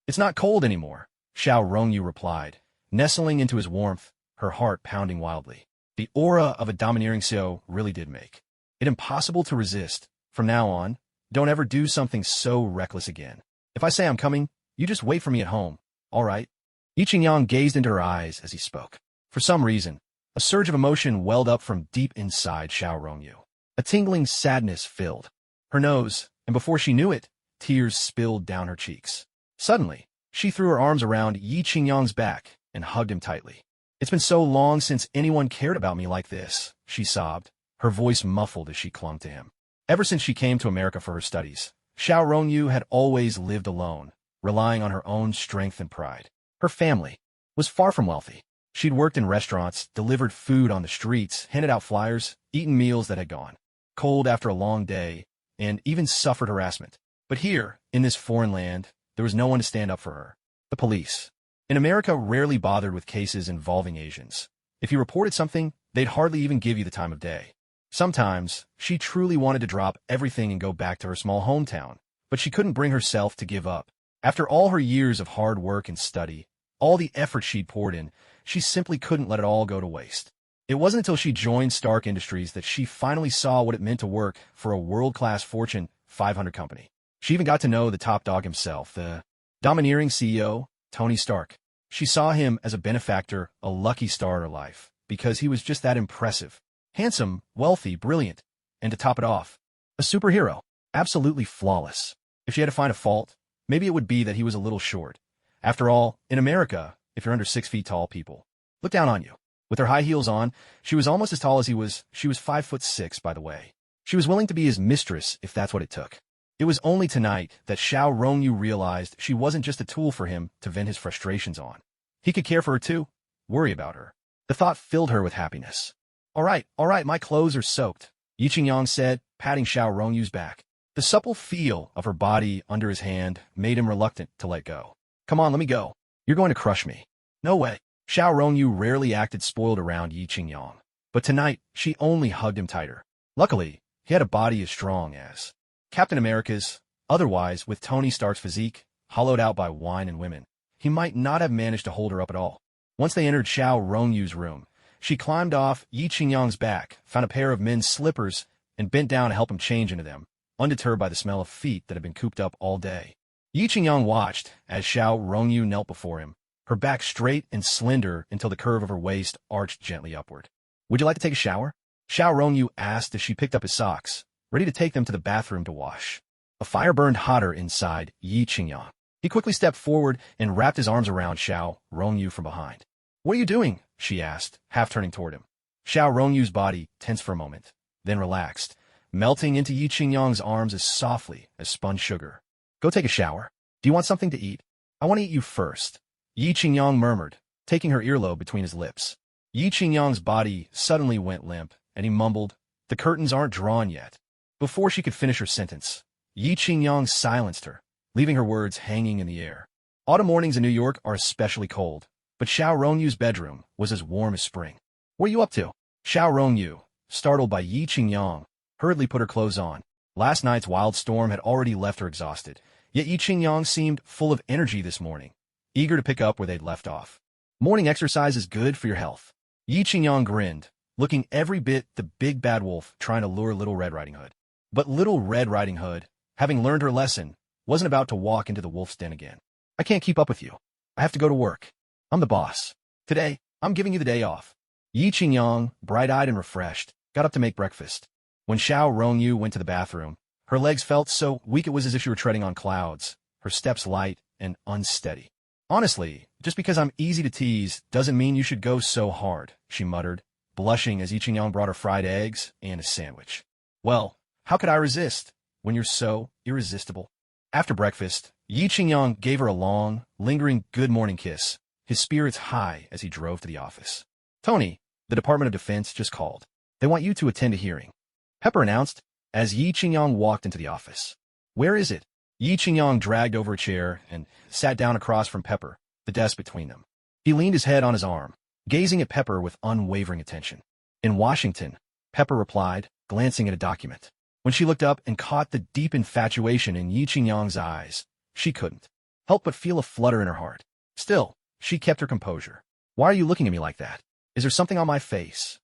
"It's not cold anymore," Xiao Rongyu replied, nestling into his warmth, her heart pounding wildly. The aura of a domineering Xiao really did make it impossible to resist. "From now on, don't ever do something so reckless again. If I say I'm coming, you just wait for me at home, all right?" Yi Qingyang gazed into her eyes as he spoke. For some reason, a surge of emotion welled up from deep inside Xiao Rongyu. A tingling sadness filled her nose, and before she knew it, tears spilled down her cheeks. Suddenly, she threw her arms around Yi Qingyang's back and hugged him tightly. "It's been so long since anyone cared about me like this," she sobbed, her voice muffled as she clung to him. Ever since she came to America for her studies, Xiao Rongyu had always lived alone, relying on her own strength and pride. Her family was far from wealthy. She'd worked in restaurants, delivered food on the streets, handed out flyers, eaten meals that had gone cold after a long day, and even suffered harassment. But here, in this foreign land, there was no one to stand up for her. The police in America rarely bothered with cases involving Asians. If you reported something, they'd hardly even give you the time of day. Sometimes, she truly wanted to drop everything and go back to her small hometown, but she couldn't bring herself to give up. After all her years of hard work and study, all the effort she'd poured in, she simply couldn't let it all go to waste. It wasn't until she joined Stark Industries that she finally saw what it meant to work for a world-class Fortune 500 company. She even got to know the top dog himself, the domineering CEO, Tony Stark. She saw him as a benefactor, a lucky star in her life, because he was just that impressive. Handsome, wealthy, brilliant, and to top it off, a superhero, absolutely flawless. If she had to find a fault, maybe it would be that he was a little short. After all, in America, if you're under 6 feet tall, people look down on you. With her high heels on, she was almost as tall as he was. She was 5'6", by the way. She was willing to be his mistress if that's what it took. It was only tonight that Xiao Rongyu realized she wasn't just a tool for him to vent his frustrations on. He could care for her too, worry about her. The thought filled her with happiness. All right, my clothes are soaked," Yi Qingyang said, patting Xiao Rongyu's back. The supple feel of her body under his hand made him reluctant to let go. "Come on, let me go. You're going to crush me." "No way." Xiao Rongyu rarely acted spoiled around Yi Qingyang, but tonight she only hugged him tighter. Luckily, he had a body as strong as Captain America's. Otherwise, with Tony Stark's physique, hollowed out by wine and women, he might not have managed to hold her up at all. Once they entered Xiao Rongyu's room, she climbed off Yi Qingyang's back, found a pair of men's slippers, and bent down to help him change into them, undeterred by the smell of feet that had been cooped up all day. Yi Qingyang watched as Xiao Rongyu knelt before him, her back straight and slender until the curve of her waist arched gently upward. "Would you like to take a shower?" Xiao Rongyu asked as she picked up his socks, ready to take them to the bathroom to wash. A fire burned hotter inside Yi Qingyang. He quickly stepped forward and wrapped his arms around Xiao Rongyu from behind. "What are you doing?" she asked, half turning toward him. Xiao Rongyu's body tensed for a moment, then relaxed, melting into Yi Qingyang's arms as softly as spun sugar. "Go take a shower. Do you want something to eat?" "I want to eat you first," Yi Qingyang murmured, taking her earlobe between his lips. Yi Qingyang's body suddenly went limp, and he mumbled, "The curtains aren't drawn yet." Before she could finish her sentence, Yi Qingyang silenced her, leaving her words hanging in the air. Autumn mornings in New York are especially cold, but Xiao Rongyu's bedroom was as warm as spring. "What are you up to?" Xiao Rongyu, startled by Yi Qingyang, hurriedly put her clothes on. Last night's wild storm had already left her exhausted, yet Yi Qingyang seemed full of energy this morning, eager to pick up where they'd left off. "Morning exercise is good for your health." Yi Qingyang grinned, looking every bit the big bad wolf trying to lure Little Red Riding Hood. But Little Red Riding Hood, having learned her lesson, wasn't about to walk into the wolf's den again. "I can't keep up with you. I have to go to work. I'm the boss. Today, I'm giving you the day off." Yi Qingyang, bright-eyed and refreshed, got up to make breakfast. When Xiao Rongyu went to the bathroom, her legs felt so weak it was as if she were treading on clouds, her steps light and unsteady. "Honestly, just because I'm easy to tease doesn't mean you should go so hard," she muttered, blushing as Yi Qingyang brought her fried eggs and a sandwich. "Well, how could I resist when you're so irresistible?" After breakfast, Yi Qingyang gave her a long, lingering good-morning kiss, his spirits high as he drove to the office. "Tony, the Department of Defense just called. They want you to attend a hearing," Pepper announced as Yi Qingyang walked into the office. "Where is it?" Yi Qingyang dragged over a chair and sat down across from Pepper, the desk between them. He leaned his head on his arm, gazing at Pepper with unwavering attention. "In Washington," Pepper replied, glancing at a document. When she looked up and caught the deep infatuation in Yi Qingyang's eyes, she couldn't help but feel a flutter in her heart. Still, she kept her composure. "Why are you looking at me like that? Is there something on my face?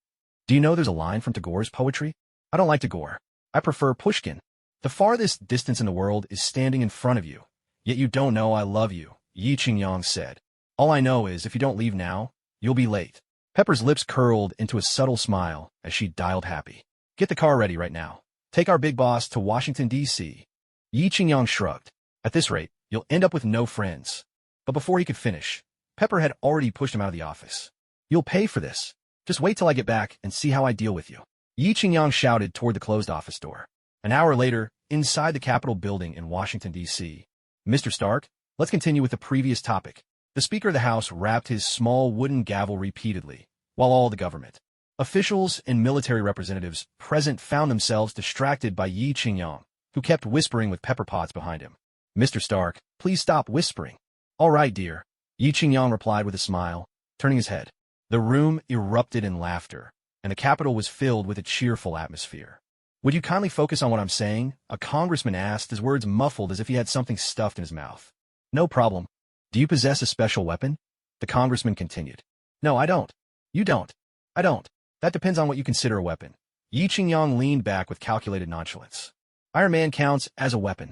Do you know there's a line from Tagore's poetry? I don't like Tagore. I prefer Pushkin. The farthest distance in the world is standing in front of you, yet you don't know I love you," Yi Qingyang said. "All I know is if you don't leave now, you'll be late." Pepper's lips curled into a subtle smile as she dialed happy. "Get the car ready right now. Take our big boss to Washington, D.C. Yi Qingyang shrugged. "At this rate, you'll end up with no friends." But before he could finish, Pepper had already pushed him out of the office. "You'll pay for this. Just wait till I get back and see how I deal with you," Yi Qingyang shouted toward the closed office door. An hour later, inside the Capitol building in Washington, D.C. "Mr. Stark, let's continue with the previous topic." The Speaker of the House rapped his small wooden gavel repeatedly, while all the government officials and military representatives present found themselves distracted by Yi Qingyang, who kept whispering with Pepper Potts behind him. "Mr. Stark, please stop whispering." "All right, dear," Yi Qingyang replied with a smile, turning his head. The room erupted in laughter, and the Capitol was filled with a cheerful atmosphere. "Would you kindly focus on what I'm saying?" a congressman asked, his words muffled as if he had something stuffed in his mouth. "No problem. Do you possess a special weapon?" the congressman continued. "No, I don't. You don't. I don't. That depends on what you consider a weapon." Yi Qingyang leaned back with calculated nonchalance. "Iron Man counts as a weapon.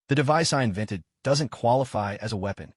The device I invented doesn't qualify as a weapon."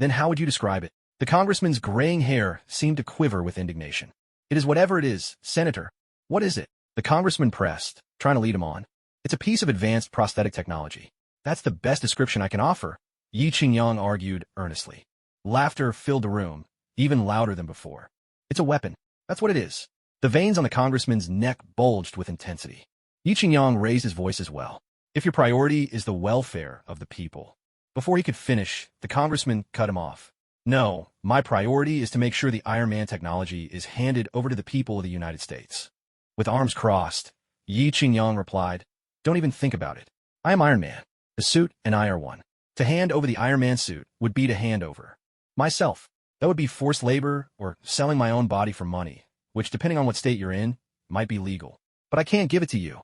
"Then how would you describe it?" The congressman's graying hair seemed to quiver with indignation. "It is whatever it is, Senator." "What is it?" the congressman pressed, trying to lead him on. "It's a piece of advanced prosthetic technology." "That's the best description I can offer," Yi Qingyang argued earnestly. Laughter filled the room, even louder than before. "It's a weapon. That's what it is." The veins on the congressman's neck bulged with intensity. Yi Qingyang raised his voice as well. "If your priority is the welfare of the people." Before he could finish, the congressman cut him off. "No, my priority is to make sure the Iron Man technology is handed over to the people of the United States." With arms crossed, Yi Qingyang replied, "Don't even think about it. I am Iron Man. The suit and I are one. To hand over the Iron Man suit would be to hand over myself. That would be forced labor or selling my own body for money, which, depending on what state you're in, might be legal. But I can't give it to you."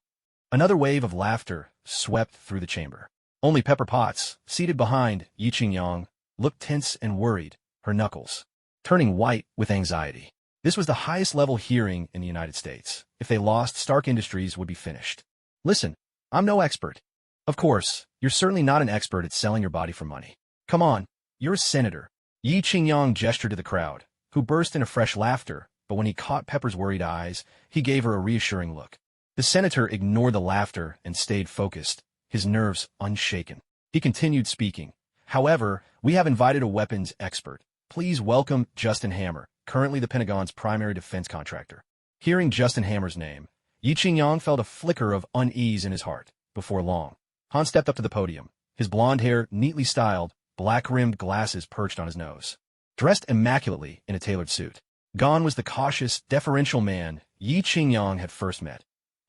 Another wave of laughter swept through the chamber. Only Pepper Potts, seated behind Yi Qingyang, looked tense and worried, her knuckles turning white with anxiety. This was the highest level hearing in the United States. If they lost, Stark Industries would be finished. "Listen, I'm no expert." "Of course, you're certainly not an expert at selling your body for money. Come on, you're a senator." Yi Qingyang gestured to the crowd, who burst into fresh laughter, but when he caught Pepper's worried eyes, he gave her a reassuring look. The senator ignored the laughter and stayed focused, his nerves unshaken. He continued speaking. "However, we have invited a weapons expert. Please welcome Justin Hammer, currently the Pentagon's primary defense contractor." Hearing Justin Hammer's name, Yi Qingyang felt a flicker of unease in his heart. Before long, Han stepped up to the podium, his blonde hair neatly styled, black-rimmed glasses perched on his nose. Dressed immaculately in a tailored suit, gone was the cautious, deferential man Yi Qingyang had first met.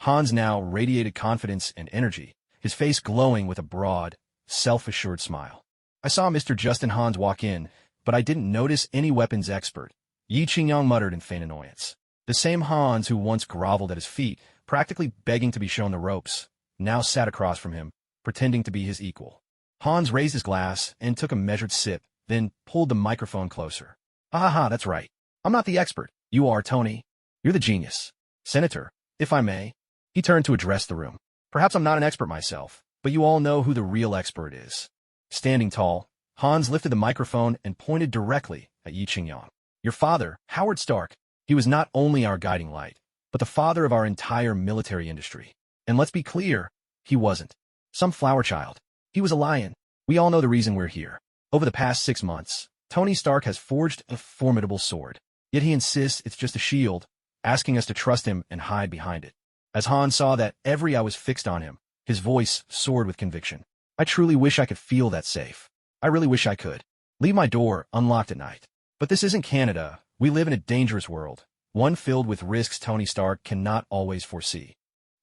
Hans now radiated confidence and energy, his face glowing with a broad, self-assured smile. "I saw Mr. Justin Hans walk in, but I didn't notice any weapons expert," Yi Qingyang muttered in faint annoyance. The same Hans who once groveled at his feet, practically begging to be shown the ropes, now sat across from him, pretending to be his equal. Hans raised his glass and took a measured sip, then pulled the microphone closer. "Ha, that's right. I'm not the expert. You are, Tony. You're the genius. Senator, if I may." He turned to address the room. "Perhaps I'm not an expert myself, but you all know who the real expert is." Standing tall, Hans lifted the microphone and pointed directly at Yi Qingyang. "Your father, Howard Stark, he was not only our guiding light, but the father of our entire military industry. And let's be clear, he wasn't some flower child. He was a lion. We all know the reason we're here. Over the past 6 months, Tony Stark has forged a formidable sword. Yet he insists it's just a shield, asking us to trust him and hide behind it." As Han saw that every eye was fixed on him, his voice soared with conviction. "I truly wish I could feel that safe." I really wish I could leave my door unlocked at night. But this isn't Canada. We live in a dangerous world, one filled with risks Tony Stark cannot always foresee.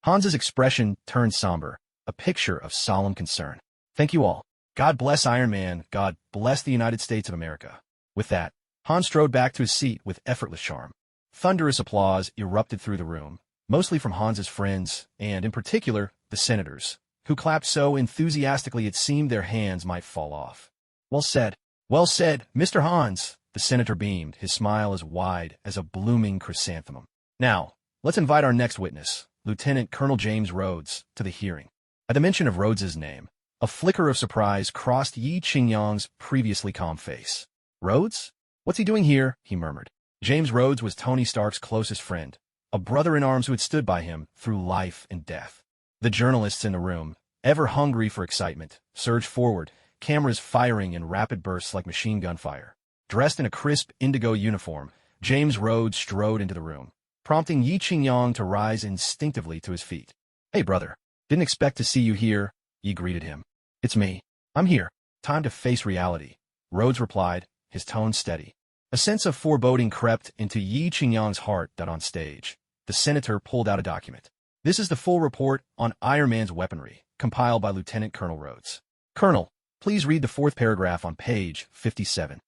Hans's expression turned somber, a picture of solemn concern. Thank you all. God bless Iron Man. God bless the United States of America. With that, Hans strode back to his seat with effortless charm. Thunderous applause erupted through the room, mostly from Hans's friends, and, in particular, the senators, who clapped so enthusiastically it seemed their hands might fall off. Well said, Mr. Hans, the senator beamed, his smile as wide as a blooming chrysanthemum. Now, let's invite our next witness, Lieutenant Colonel James Rhodes, to the hearing. At the mention of Rhodes's name, a flicker of surprise crossed Yi Qingyang's previously calm face. Rhodes? What's he doing here? He murmured. James Rhodes was Tony Stark's closest friend, a brother-in-arms who had stood by him through life and death. The journalists in the room, ever hungry for excitement, surged forward, cameras firing in rapid bursts like machine gun fire. Dressed in a crisp indigo uniform, James Rhodes strode into the room, prompting Yi Qingyang to rise instinctively to his feet. Hey, brother. Didn't expect to see you here, Yi greeted him. It's me. I'm here. Time to face reality, Rhodes replied, his tone steady. A sense of foreboding crept into Yi Qingyang's heart. On stage, the senator pulled out a document. This is the full report on Iron Man's weaponry, compiled by Lieutenant Colonel Rhodes. Colonel, please read the fourth paragraph on page 57.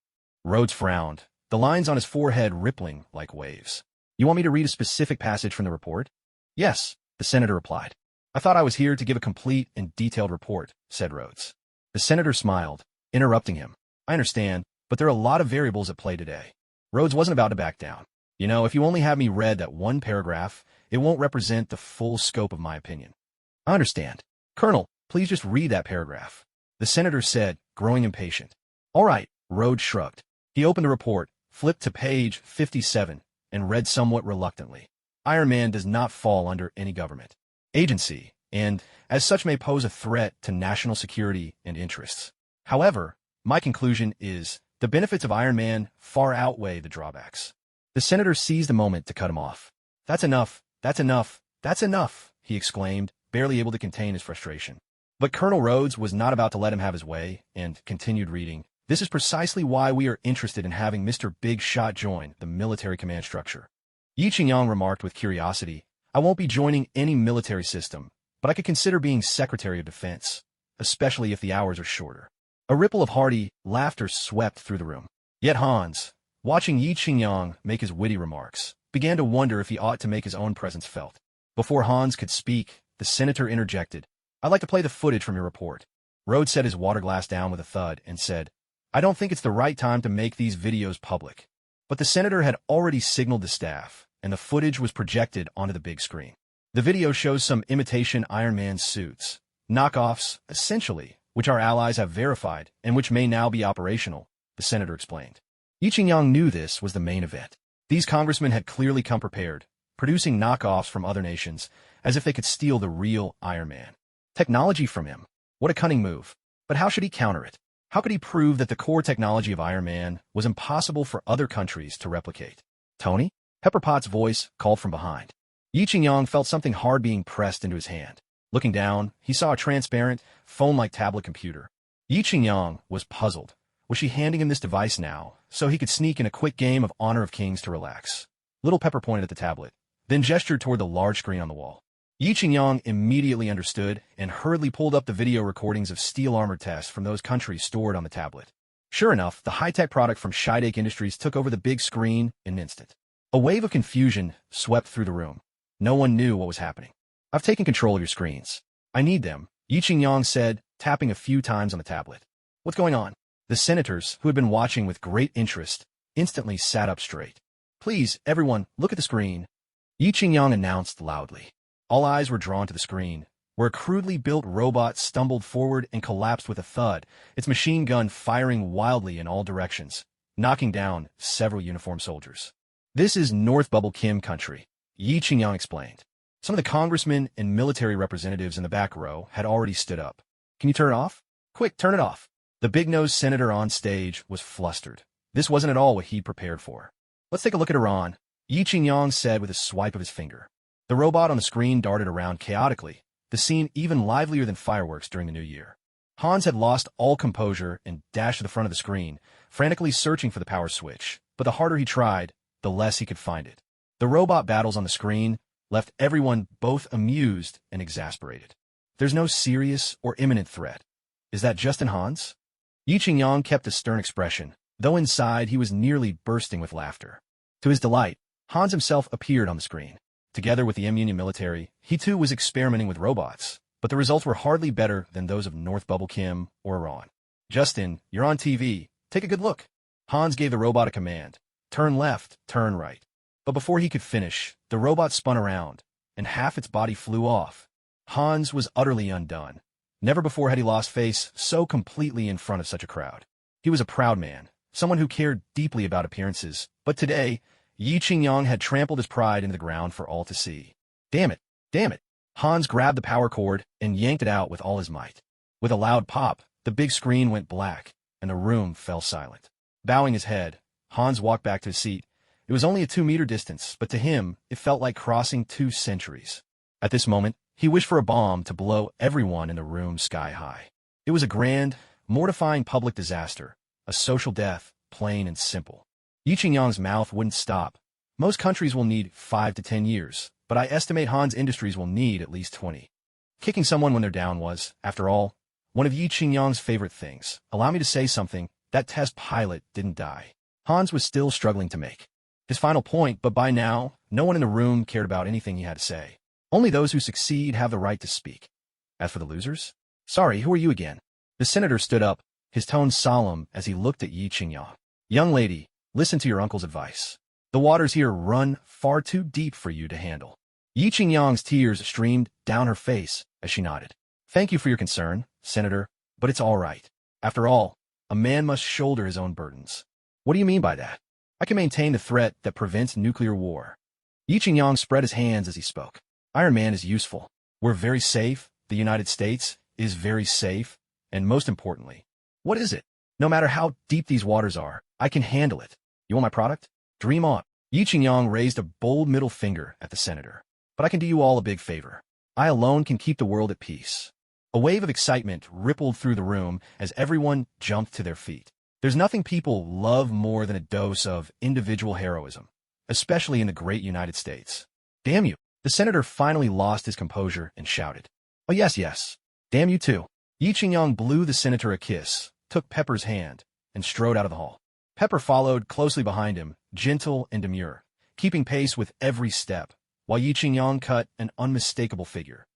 Rhodes frowned, the lines on his forehead rippling like waves. You want me to read a specific passage from the report? Yes, the senator replied. I thought I was here to give a complete and detailed report, said Rhodes. The senator smiled, interrupting him. I understand, but there are a lot of variables at play today. Rhodes wasn't about to back down. You know, if you only have me read that one paragraph, it won't represent the full scope of my opinion. I understand. Colonel, please just read that paragraph, the senator said, growing impatient. All right, Rhodes shrugged. He opened the report, flipped to page 57, and read somewhat reluctantly. Iron Man does not fall under any government agency, and, as such, may pose a threat to national security and interests. However, my conclusion is, the benefits of Iron Man far outweigh the drawbacks. The senator seized a moment to cut him off. That's enough, he exclaimed, barely able to contain his frustration. But Colonel Rhodes was not about to let him have his way, and continued reading. This is precisely why we are interested in having Mr. Big Shot join the military command structure. Yi Qingyang remarked with curiosity, I won't be joining any military system, but I could consider being Secretary of Defense, especially if the hours are shorter. A ripple of hearty laughter swept through the room. Yet Hans, watching Yi Qingyang make his witty remarks, began to wonder if he ought to make his own presence felt. Before Hans could speak, the senator interjected, I'd like to play the footage from your report. Rhodes set his water glass down with a thud and said, I don't think it's the right time to make these videos public. But the senator had already signaled the staff, and the footage was projected onto the big screen. The video shows some imitation Iron Man suits, knockoffs, essentially, which our allies have verified and which may now be operational, the senator explained. Yi Qingyang knew this was the main event. These congressmen had clearly come prepared, producing knockoffs from other nations, as if they could steal the real Iron Man. Technology from him. What a cunning move. But how should he counter it? How could he prove that the core technology of Iron Man was impossible for other countries to replicate? Tony? Pepper Potts' voice called from behind. Yi Qingyang felt something hard being pressed into his hand. Looking down, he saw a transparent, phone-like tablet computer. Yi Qingyang was puzzled. Was she handing him this device now, so he could sneak in a quick game of Honor of Kings to relax? Little Pepper pointed at the tablet, then gestured toward the large screen on the wall. Yi Qingyang immediately understood and hurriedly pulled up the video recordings of steel armor tests from those countries stored on the tablet. Sure enough, the high-tech product from Shidake Industries took over the big screen in an instant. A wave of confusion swept through the room. No one knew what was happening. I've taken control of your screens. I need them, Yi Qingyang said, tapping a few times on the tablet. What's going on? The senators, who had been watching with great interest, instantly sat up straight. Please, everyone, look at the screen, Yi Qingyang announced loudly. All eyes were drawn to the screen, where a crudely built robot stumbled forward and collapsed with a thud, its machine gun firing wildly in all directions, knocking down several uniformed soldiers. This is North Bubble Kim country, Yi Qingyang explained. Some of the congressmen and military representatives in the back row had already stood up. Can you turn it off? Quick, turn it off. The big-nosed senator on stage was flustered. This wasn't at all what he'd prepared for. Let's take a look at Iran, Yi Qingyang said with a swipe of his finger. The robot on the screen darted around chaotically, the scene even livelier than fireworks during the New Year. Hans had lost all composure and dashed to the front of the screen, frantically searching for the power switch, but the harder he tried, the less he could find it. The robot battles on the screen left everyone both amused and exasperated. There's no serious or imminent threat. Is that just in Hans? Yi Qingyang kept a stern expression, though inside he was nearly bursting with laughter. To his delight, Hans himself appeared on the screen. Together with the M-Union military, he too was experimenting with robots, but the results were hardly better than those of North Bubble Kim or Iran. Justin, you're on TV. Take a good look. Hans gave the robot a command. Turn left, turn right. But before he could finish, the robot spun around, and half its body flew off. Hans was utterly undone. Never before had he lost face so completely in front of such a crowd. He was a proud man, someone who cared deeply about appearances, but today, Yi Qingyang had trampled his pride into the ground for all to see. Damn it! Damn it! Hans grabbed the power cord and yanked it out with all his might. With a loud pop, the big screen went black, and the room fell silent. Bowing his head, Hans walked back to his seat. It was only a 2-meter distance, but to him, it felt like crossing 2 centuries. At this moment, he wished for a bomb to blow everyone in the room sky high. It was a grand, mortifying public disaster, a social death, plain and simple. Yi Qingyang's mouth wouldn't stop. Most countries will need 5 to 10 years, but I estimate Hans Industries will need at least 20. Kicking someone when they're down was, after all, one of Yi Qingyang's favorite things. Allow me to say something, that test pilot didn't die. Hans was still struggling to make his final point, but by now, no one in the room cared about anything he had to say. Only those who succeed have the right to speak. As for the losers? Sorry, who are you again? The senator stood up, his tone solemn as he looked at Yi Qingyang. Young lady, listen to your uncle's advice. The waters here run far too deep for you to handle. Yi Qingyang's tears streamed down her face as she nodded. Thank you for your concern, Senator, but it's all right. After all, a man must shoulder his own burdens. What do you mean by that? I can maintain the threat that prevents nuclear war. Yi Qingyang spread his hands as he spoke. Iron Man is useful. We're very safe. The United States is very safe. And most importantly, what is it? No matter how deep these waters are, I can handle it. You want my product? Dream on. Yi Qingyang raised a bold middle finger at the senator. But I can do you all a big favor. I alone can keep the world at peace. A wave of excitement rippled through the room as everyone jumped to their feet. There's nothing people love more than a dose of individual heroism, especially in the great United States. Damn you! The senator finally lost his composure and shouted. Oh yes, yes. Damn you too. Yi Qingyang blew the senator a kiss, took Pepper's hand, and strode out of the hall. Pepper followed closely behind him, gentle and demure, keeping pace with every step, while Yi Qingyang cut an unmistakable figure.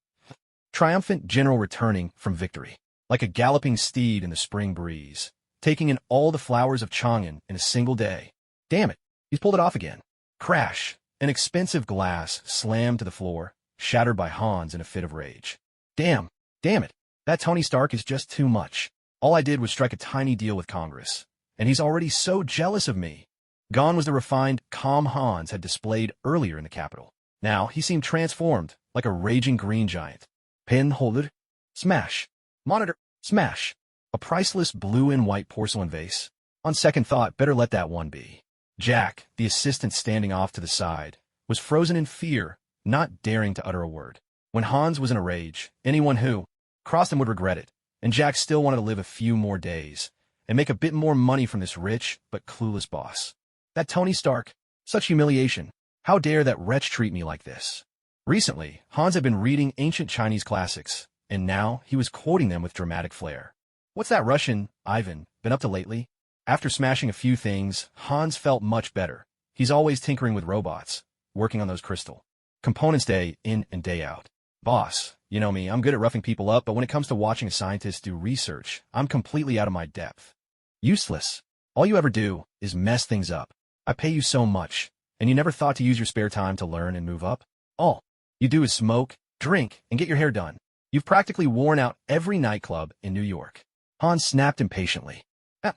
Triumphant general returning from victory, like a galloping steed in the spring breeze, taking in all the flowers of Chang'an in a single day. Damn it, he's pulled it off again. Crash! An expensive glass slammed to the floor, shattered by Hans in a fit of rage. Damn it, that Tony Stark is just too much. All I did was strike a tiny deal with Congress, and he's already so jealous of me. Gone was the refined, calm Hans had displayed earlier in the Capitol. Now he seemed transformed, like a raging green giant. Pen holder, smash. Monitor, smash. A priceless blue and white porcelain vase. On second thought, better let that one be. Jack, the assistant standing off to the side, was frozen in fear, not daring to utter a word. When Hans was in a rage, anyone who crossed him would regret it, and Jack still wanted to live a few more days and make a bit more money from this rich but clueless boss. That Tony Stark, such humiliation. How dare that wretch treat me like this? Recently, Hans had been reading ancient Chinese classics, and now he was quoting them with dramatic flair. What's that Russian, Ivan, been up to lately? After smashing a few things, Hans felt much better. He's always tinkering with robots, working on those crystal components day in and day out. Boss, you know me, I'm good at roughing people up, but when it comes to watching a scientist do research, I'm completely out of my depth. Useless. All you ever do is mess things up. I pay you so much, and you never thought to use your spare time to learn and move up? All you do is smoke, drink, and get your hair done. You've practically worn out every nightclub in New York. Hans snapped impatiently.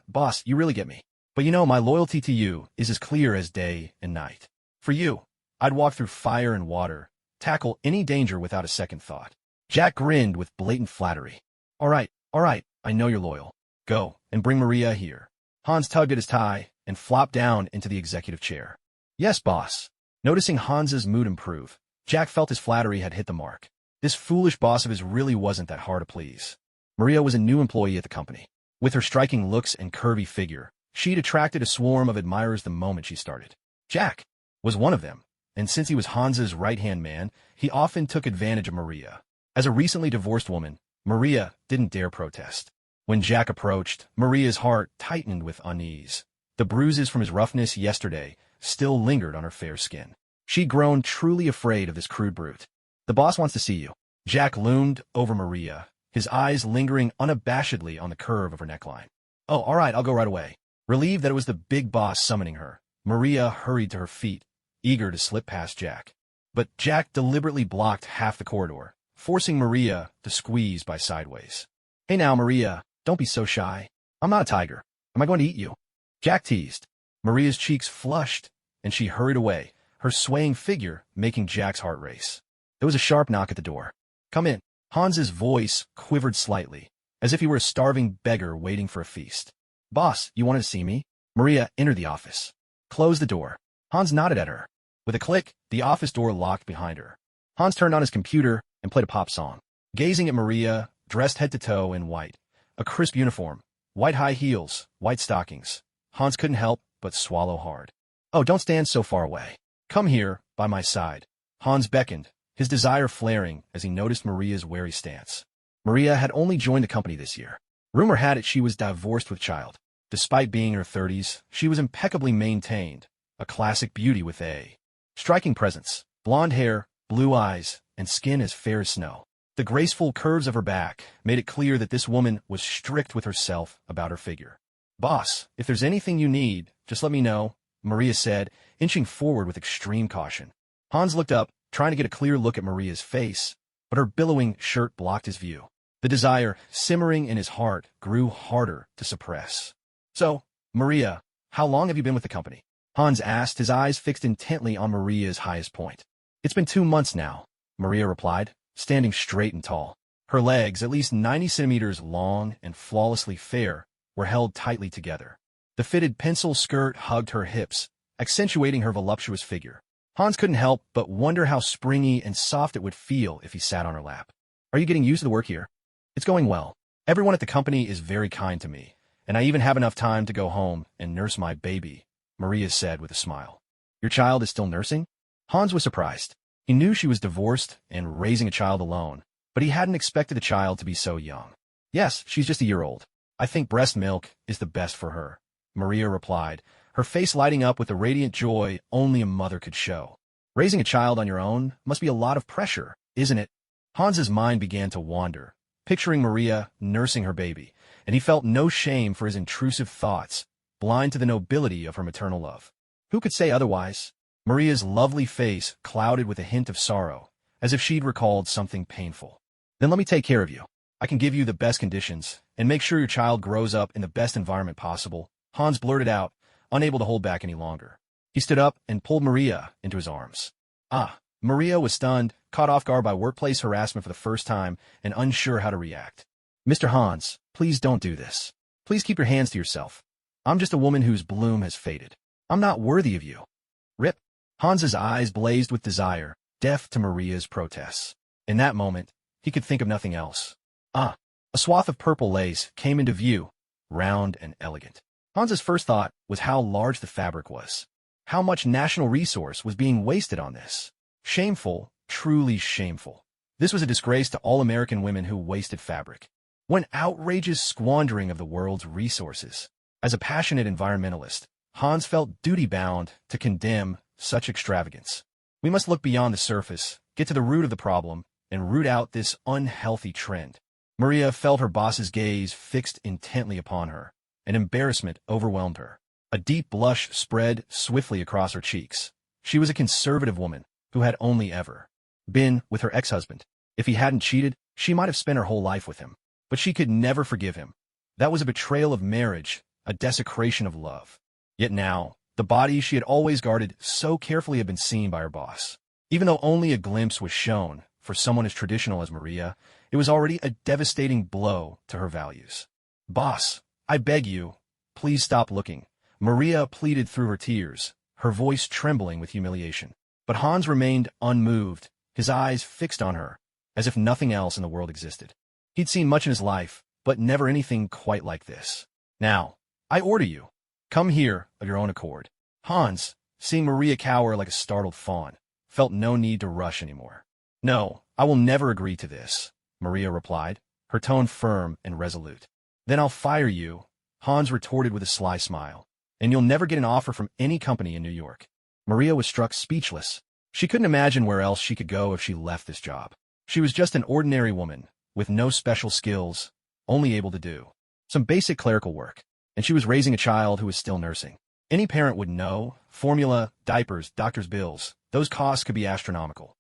Boss, you really get me. But you know, my loyalty to you is as clear as day and night. For you, I'd walk through fire and water, tackle any danger without a second thought. Jack grinned with blatant flattery. All right, I know you're loyal. Go, and bring Maria here. Hans tugged at his tie and flopped down into the executive chair. Yes, boss. Noticing Hans's mood improve, Jack felt his flattery had hit the mark. This foolish boss of his really wasn't that hard to please. Maria was a new employee at the company. With her striking looks and curvy figure, she'd attracted a swarm of admirers the moment she started. Jack was one of them, and since he was Hans's right-hand man, he often took advantage of Maria. As a recently divorced woman, Maria didn't dare protest. When Jack approached, Maria's heart tightened with unease. The bruises from his roughness yesterday still lingered on her fair skin. She'd grown truly afraid of this crude brute. "The boss wants to see you." Jack loomed over Maria, his eyes lingering unabashedly on the curve of her neckline. "Oh, all right, I'll go right away." Relieved that it was the big boss summoning her, Maria hurried to her feet, eager to slip past Jack. But Jack deliberately blocked half the corridor, forcing Maria to squeeze by sideways. "Hey now, Maria, don't be so shy. I'm not a tiger. Am I going to eat you?" Jack teased. Maria's cheeks flushed, and she hurried away, her swaying figure making Jack's heart race. There was a sharp knock at the door. "Come in." Hans's voice quivered slightly, as if he were a starving beggar waiting for a feast. "Boss, you wanted to see me?" Maria entered the office. "Close the door." Hans nodded at her. With a click, the office door locked behind her. Hans turned on his computer and played a pop song. Gazing at Maria, dressed head to toe in white, a crisp uniform, white high heels, white stockings, Hans couldn't help but swallow hard. "Oh, don't stand so far away. Come here, by my side." Hans beckoned, his desire flaring as he noticed Maria's wary stance. Maria had only joined the company this year. Rumor had it she was divorced with child. Despite being in her 30s, she was impeccably maintained, a classic beauty with a striking presence, blonde hair, blue eyes, and skin as fair as snow. The graceful curves of her back made it clear that this woman was strict with herself about her figure. "Boss, if there's anything you need, just let me know," Maria said, inching forward with extreme caution. Hans looked up, trying to get a clear look at Maria's face, but her billowing shirt blocked his view. The desire simmering in his heart grew harder to suppress. "So, Maria, how long have you been with the company?" Hans asked, his eyes fixed intently on Maria's highest point. "It's been 2 months now," Maria replied, standing straight and tall. Her legs, at least 90 centimeters long and flawlessly fair, were held tightly together. The fitted pencil skirt hugged her hips, accentuating her voluptuous figure. Hans couldn't help but wonder how springy and soft it would feel if he sat on her lap. "Are you getting used to the work here?" "It's going well. Everyone at the company is very kind to me, and I even have enough time to go home and nurse my baby," Maria said with a smile. "Your child is still nursing?" Hans was surprised. He knew she was divorced and raising a child alone, but he hadn't expected the child to be so young. "Yes, she's just a year old. I think breast milk is the best for her," Maria replied, her face lighting up with the radiant joy only a mother could show. "Raising a child on your own must be a lot of pressure, isn't it?" Hans's mind began to wander, picturing Maria nursing her baby, and he felt no shame for his intrusive thoughts, blind to the nobility of her maternal love. Who could say otherwise? Maria's lovely face clouded with a hint of sorrow, as if she'd recalled something painful. "Then let me take care of you. I can give you the best conditions, and make sure your child grows up in the best environment possible," Hans blurted out, unable to hold back any longer. He stood up and pulled Maria into his arms. Maria was stunned, caught off guard by workplace harassment for the first time, and unsure how to react. "Mr. Hans, please don't do this. Please keep your hands to yourself. I'm just a woman whose bloom has faded. I'm not worthy of you." "Rip." Hans's eyes blazed with desire, deaf to Maria's protests. In that moment, he could think of nothing else. A swath of purple lace came into view, round and elegant. Hans's first thought was how large the fabric was. How much national resource was being wasted on this? Shameful, truly shameful. This was a disgrace to all American women who wasted fabric. What an outrageous squandering of the world's resources. As a passionate environmentalist, Hans felt duty-bound to condemn such extravagance. We must look beyond the surface, get to the root of the problem, and root out this unhealthy trend. Maria felt her boss's gaze fixed intently upon her, and embarrassment overwhelmed her. A deep blush spread swiftly across her cheeks. She was a conservative woman who had only ever been with her ex-husband. If he hadn't cheated, she might have spent her whole life with him. But she could never forgive him. That was a betrayal of marriage, a desecration of love. Yet now, the body she had always guarded so carefully had been seen by her boss. Even though only a glimpse was shown, for someone as traditional as Maria, it was already a devastating blow to her values. "Boss, I beg you, please stop looking," Maria pleaded through her tears, her voice trembling with humiliation. But Hans remained unmoved, his eyes fixed on her, as if nothing else in the world existed. He'd seen much in his life, but never anything quite like this. Now, I order you. Come here of your own accord. Hans, seeing Maria cower like a startled fawn, felt no need to rush anymore. No, I will never agree to this, Maria replied, her tone firm and resolute. Then I'll fire you, Hans retorted with a sly smile, and you'll never get an offer from any company in New York. Maria was struck speechless. She couldn't imagine where else she could go if she left this job. She was just an ordinary woman, with no special skills, only able to do some basic clerical work, and she was raising a child who was still nursing. Any parent would know, formula, diapers, doctor's bills, those costs could be astronomical.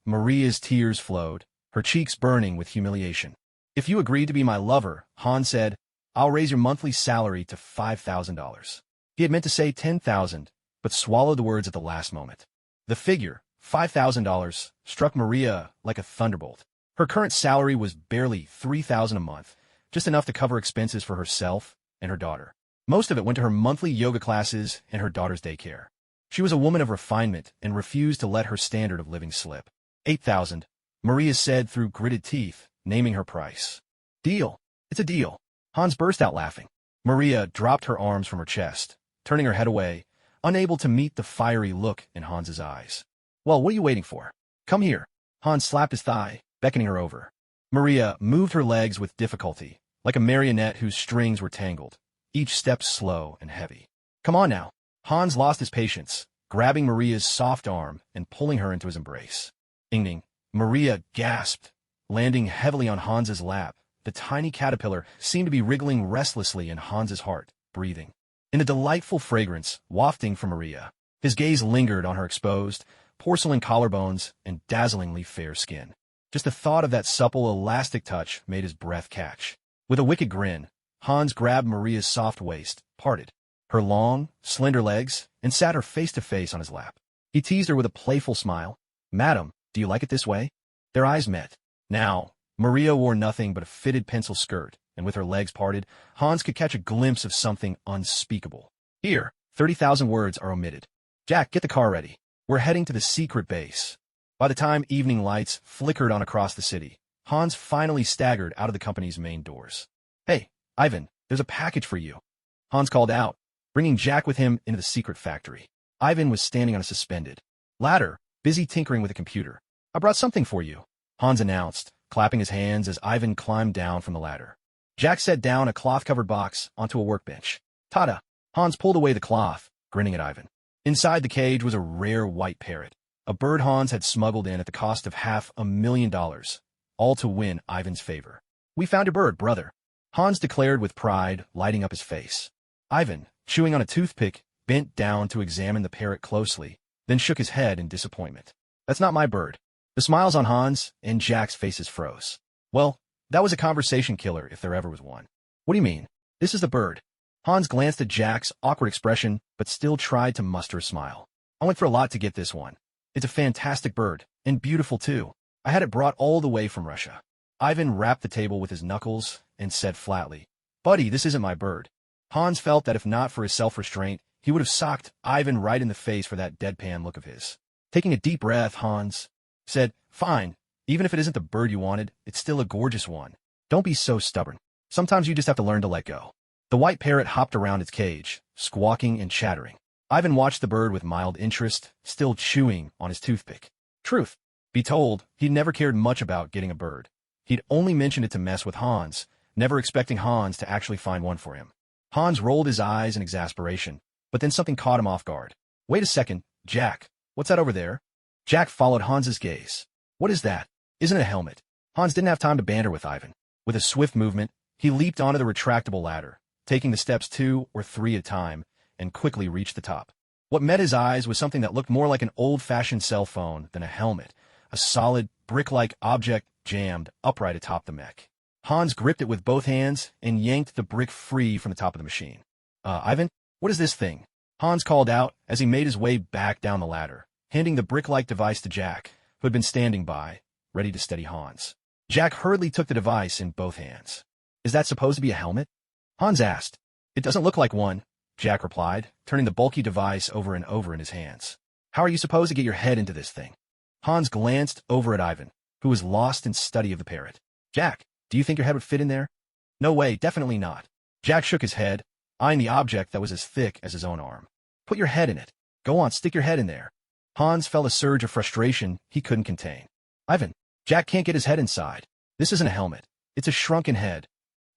Maria's tears flowed, her cheeks burning with humiliation. If you agreed to be my lover, Hans said, I'll raise your monthly salary to $5,000. He had meant to say $10,000, but swallowed the words at the last moment. The figure, $5,000, struck Maria like a thunderbolt. Her current salary was barely $3,000 a month, just enough to cover expenses for herself and her daughter. Most of it went to her monthly yoga classes and her daughter's daycare. She was a woman of refinement and refused to let her standard of living slip. $8,000, Maria said through gritted teeth, naming her price. Deal. It's a deal. Hans burst out laughing. Maria dropped her arms from her chest, turning her head away, unable to meet the fiery look in Hans's eyes. Well, what are you waiting for? Come here. Hans slapped his thigh, beckoning her over. Maria moved her legs with difficulty, like a marionette whose strings were tangled, each step slow and heavy. Come on now. Hans lost his patience, grabbing Maria's soft arm and pulling her into his embrace. Ingning, Maria gasped, landing heavily on Hans's lap. The tiny caterpillar seemed to be wriggling restlessly in Hans's heart, breathing in a delightful fragrance wafting from Maria. His gaze lingered on her exposed, porcelain collarbones and dazzlingly fair skin. Just the thought of that supple, elastic touch made his breath catch. With a wicked grin, Hans grabbed Maria's soft waist, parted her long, slender legs, and sat her face to face on his lap. He teased her with a playful smile. Madam, do you like it this way? Their eyes met. Now, Maria wore nothing but a fitted pencil skirt, and with her legs parted, Hans could catch a glimpse of something unspeakable. Here, 30,000 words are omitted. Jack, get the car ready. We're heading to the secret base. By the time evening lights flickered on across the city, Hans finally staggered out of the company's main doors. Hey, Ivan, there's a package for you. Hans called out, bringing Jack with him into the secret factory. Ivan was standing on a suspended ladder, busy tinkering with a computer. I brought something for you, Hans announced, clapping his hands as Ivan climbed down from the ladder. Jack set down a cloth-covered box onto a workbench. Ta-da! Hans pulled away the cloth, grinning at Ivan. Inside the cage was a rare white parrot, a bird Hans had smuggled in at the cost of $500,000, all to win Ivan's favor. We found your bird, brother, Hans declared with pride, lighting up his face. Ivan, chewing on a toothpick, bent down to examine the parrot closely, then shook his head in disappointment. That's not my bird. The smiles on Hans and Jack's faces froze. Well, that was a conversation killer if there ever was one. What do you mean? This is the bird. Hans glanced at Jack's awkward expression, but still tried to muster a smile. I went for a lot to get this one. It's a fantastic bird, and beautiful too. I had it brought all the way from Russia. Ivan rapped the table with his knuckles and said flatly, Buddy, this isn't my bird. Hans felt that if not for his self-restraint, he would have socked Ivan right in the face for that deadpan look of his. Taking a deep breath, Hans said, Fine, even if it isn't the bird you wanted, it's still a gorgeous one. Don't be so stubborn. Sometimes you just have to learn to let go. The white parrot hopped around its cage, squawking and chattering. Ivan watched the bird with mild interest, still chewing on his toothpick. Truth be told, he'd never cared much about getting a bird. He'd only mentioned it to mess with Hans, never expecting Hans to actually find one for him. Hans rolled his eyes in exasperation, but then something caught him off guard. Wait a second, Jack. What's that over there? Jack followed Hans's gaze. What is that? Isn't it a helmet? Hans didn't have time to banter with Ivan. With a swift movement, he leaped onto the retractable ladder, taking the steps 2 or 3 at a time, and quickly reached the top. What met his eyes was something that looked more like an old-fashioned cell phone than a helmet, a solid, brick-like object jammed upright atop the mech. Hans gripped it with both hands and yanked the brick free from the top of the machine. Ivan, what is this thing? Hans called out as he made his way back down the ladder, handing the brick-like device to Jack, who had been standing by, ready to steady Hans. Jack hurriedly took the device in both hands. Is that supposed to be a helmet? Hans asked. It doesn't look like one, Jack replied, turning the bulky device over and over in his hands. How are you supposed to get your head into this thing? Hans glanced over at Ivan, who was lost in study of the parrot. Jack, do you think your head would fit in there? No way, definitely not. Jack shook his head, eyeing the object that was as thick as his own arm. Put your head in it. Go on, stick your head in there. Hans felt a surge of frustration he couldn't contain. Ivan, Jack can't get his head inside. This isn't a helmet. It's a shrunken head.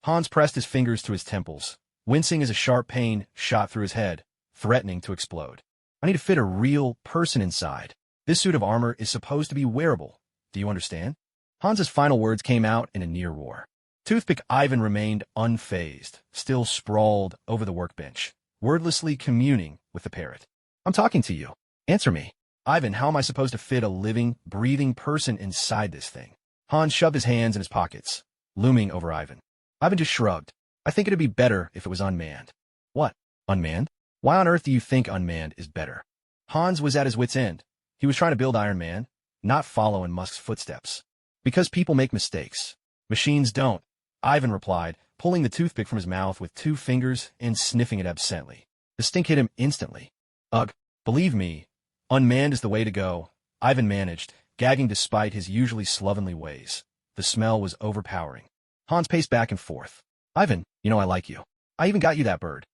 Hans pressed his fingers to his temples, wincing as a sharp pain shot through his head, threatening to explode. I need to fit a real person inside. This suit of armor is supposed to be wearable. Do you understand? Hans's final words came out in a near roar. Toothpick Ivan remained unfazed, still sprawled over the workbench, wordlessly communing with the parrot. I'm talking to you. Answer me. Ivan, how am I supposed to fit a living, breathing person inside this thing? Hans shoved his hands in his pockets, looming over Ivan. Ivan just shrugged. I think it'd be better if it was unmanned. What? Unmanned? Why on earth do you think unmanned is better? Hans was at his wit's end. He was trying to build Iron Man, not follow in Musk's footsteps. Because people make mistakes. Machines don't, Ivan replied, pulling the toothpick from his mouth with 2 fingers and sniffing it absently. The stink hit him instantly. Ugh, believe me, unmanned is the way to go, Ivan managed, gagging despite his usually slovenly ways. The smell was overpowering. Hans paced back and forth. Ivan, you know I like you. I even got you that bird.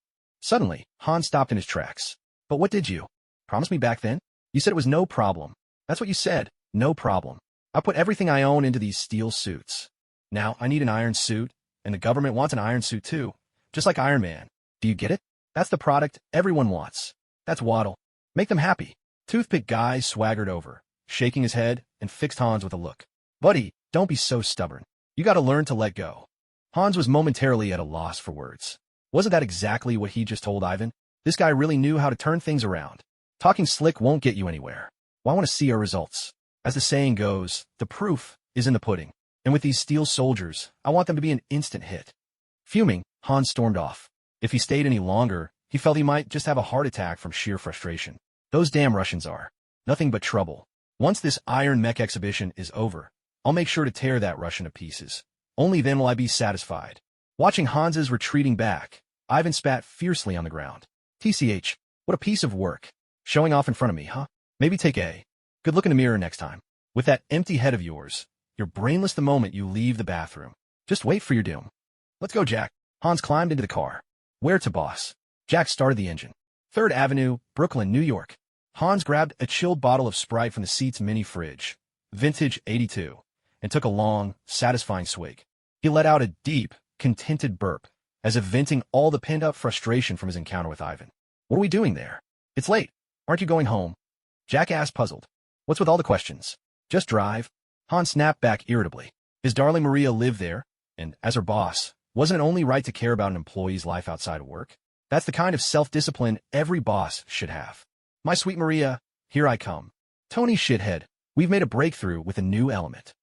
Suddenly, Hans stopped in his tracks. But what did you? Promise me back then? You said it was no problem. That's what you said, no problem. I put everything I own into these steel suits. Now I need an iron suit, and the government wants an iron suit too, just like Iron Man. Do you get it? That's the product everyone wants. That's Waddle. Make them happy. Toothpick Guy swaggered over, shaking his head, and fixed Hans with a look. Buddy, don't be so stubborn. You gotta learn to let go. Hans was momentarily at a loss for words. Wasn't that exactly what he just told Ivan? This guy really knew how to turn things around. Talking slick won't get you anywhere. Well, I want to see our results. As the saying goes, the proof is in the pudding. And with these steel soldiers, I want them to be an instant hit. Fuming, Hans stormed off. If he stayed any longer, he felt he might just have a heart attack from sheer frustration. Those damn Russians are nothing but trouble. Once this Iron Mech exhibition is over, I'll make sure to tear that Russian to pieces. Only then will I be satisfied. Watching Hans's retreating back, Ivan spat fiercely on the ground. TCH, what a piece of work. Showing off in front of me, huh? Maybe take a good look in the mirror next time. With that empty head of yours, you're brainless the moment you leave the bathroom. Just wait for your doom. Let's go, Jack. Hans climbed into the car. Where to, boss? Jack started the engine. 3rd Avenue, Brooklyn, New York. Hans grabbed a chilled bottle of Sprite from the seat's mini fridge, vintage 82, and took a long, satisfying swig. He let out a deep, contented burp, as if venting all the pent-up frustration from his encounter with Ivan. What are we doing there? It's late. Aren't you going home? Jack asked, puzzled. What's with all the questions? Just drive. Hans snapped back irritably. His darling Maria lived there, and, as her boss, wasn't it only right to care about an employee's life outside of work? That's the kind of self-discipline every boss should have. My sweet Maria, here I come. Tony shithead, we've made a breakthrough with a new element.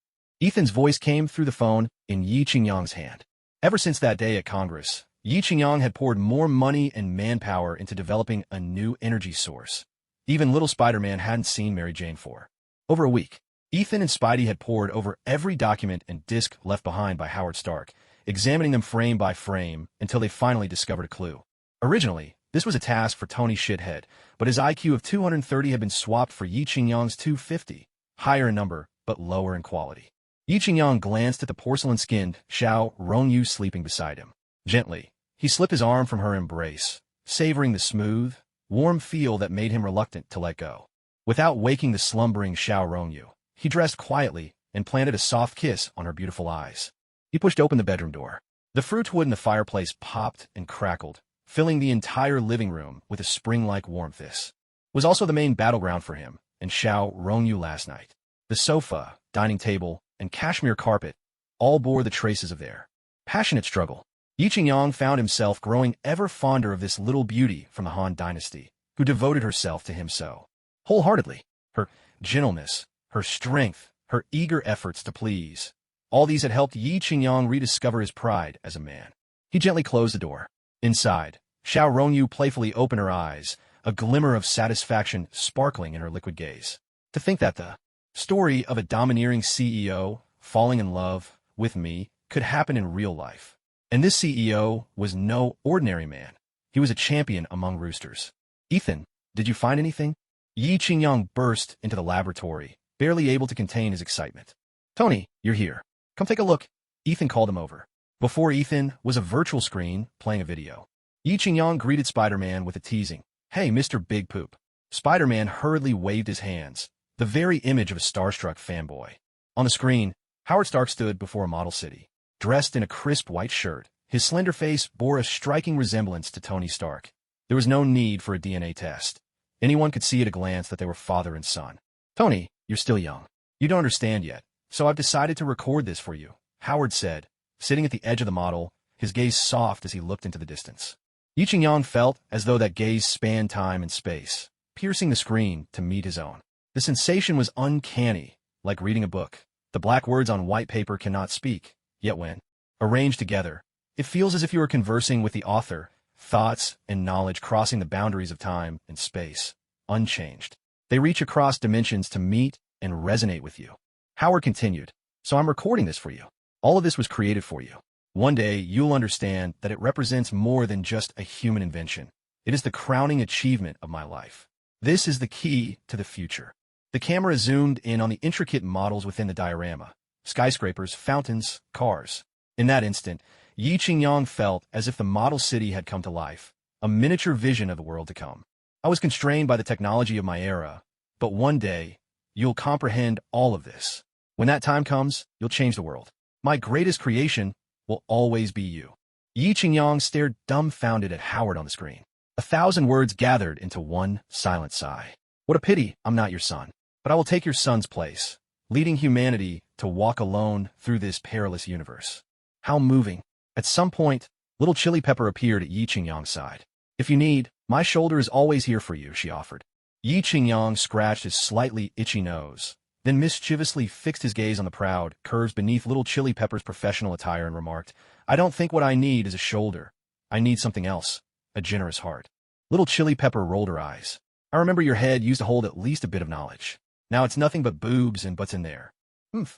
Ethan's voice came through the phone in Yi Qingyang's hand. Ever since that day at Congress, Yi Qingyang had poured more money and manpower into developing a new energy source. Even little Spider-Man hadn't seen Mary Jane for over a week. Ethan and Spidey had pored over every document and disk left behind by Howard Stark, examining them frame by frame until they finally discovered a clue. Originally, this was a task for Tony Shithead, but his IQ of 230 had been swapped for Yi Qingyang's 250, higher in number, but lower in quality. Yi Qingyang glanced at the porcelain-skinned Xiao Rongyu sleeping beside him. Gently, he slipped his arm from her embrace, savoring the smooth, warm feel that made him reluctant to let go. Without waking the slumbering Xiao Rongyu, he dressed quietly and planted a soft kiss on her beautiful eyes. He pushed open the bedroom door. The fruit wood in the fireplace popped and crackled, filling the entire living room with a spring-like warmth. This was also the main battleground for him and Xiao Rongyu last night. The sofa, dining table, and cashmere carpet all bore the traces of their passionate struggle. Yi Qingyang found himself growing ever fonder of this little beauty from the Han dynasty, who devoted herself to him so wholeheartedly. Her gentleness, her strength, her eager efforts to please, all these had helped Yi Qingyang rediscover his pride as a man. He gently closed the door. Inside, Xiao Rongyu playfully opened her eyes, a glimmer of satisfaction sparkling in her liquid gaze. To think that the story of a domineering CEO falling in love with me could happen in real life. And this CEO was no ordinary man. He was a champion among roosters. Ethan, did you find anything? Yi Qingyang burst into the laboratory, barely able to contain his excitement. Tony, you're here. Come take a look. Ethan called him over. Before Ethan was a virtual screen playing a video. Yi Qingyang greeted Spider-Man with a teasing, "Hey, Mr. Big Poop." Spider-Man hurriedly waved his hands, the very image of a starstruck fanboy. On the screen, Howard Stark stood before a model city. Dressed in a crisp white shirt, his slender face bore a striking resemblance to Tony Stark. There was no need for a DNA test. Anyone could see at a glance that they were father and son. "Tony, you're still young. You don't understand yet, so I've decided to record this for you," Howard said, sitting at the edge of the model, his gaze soft as he looked into the distance. Yi Qingyang felt as though that gaze spanned time and space, piercing the screen to meet his own. The sensation was uncanny, like reading a book. The black words on white paper cannot speak, yet when arranged together, it feels as if you are conversing with the author, thoughts and knowledge crossing the boundaries of time and space, unchanged. They reach across dimensions to meet and resonate with you. Howard continued, "So I'm recording this for you. All of this was created for you. One day, you'll understand that it represents more than just a human invention. It is the crowning achievement of my life. This is the key to the future." The camera zoomed in on the intricate models within the diorama: skyscrapers, fountains, cars. In that instant, Yi Qingyang felt as if the model city had come to life, a miniature vision of the world to come. "I was constrained by the technology of my era, but one day, you'll comprehend all of this. When that time comes, you'll change the world. My greatest creation will always be you." Yi Qingyang stared dumbfounded at Howard on the screen. 1,000 words gathered into one silent sigh. "What a pity I'm not your son. But I will take your son's place, leading humanity to walk alone through this perilous universe." How moving. At some point, little Chili Pepper appeared at Yi Qingyang's side. "If you need, my shoulder is always here for you," she offered. Yi Qingyang scratched his slightly itchy nose, then mischievously fixed his gaze on the proud curves beneath little Chili Pepper's professional attire and remarked, "I don't think what I need is a shoulder. I need something else, a generous heart." Little Chili Pepper rolled her eyes. "I remember your head used to hold at least a bit of knowledge. Now it's nothing but boobs and butts in there.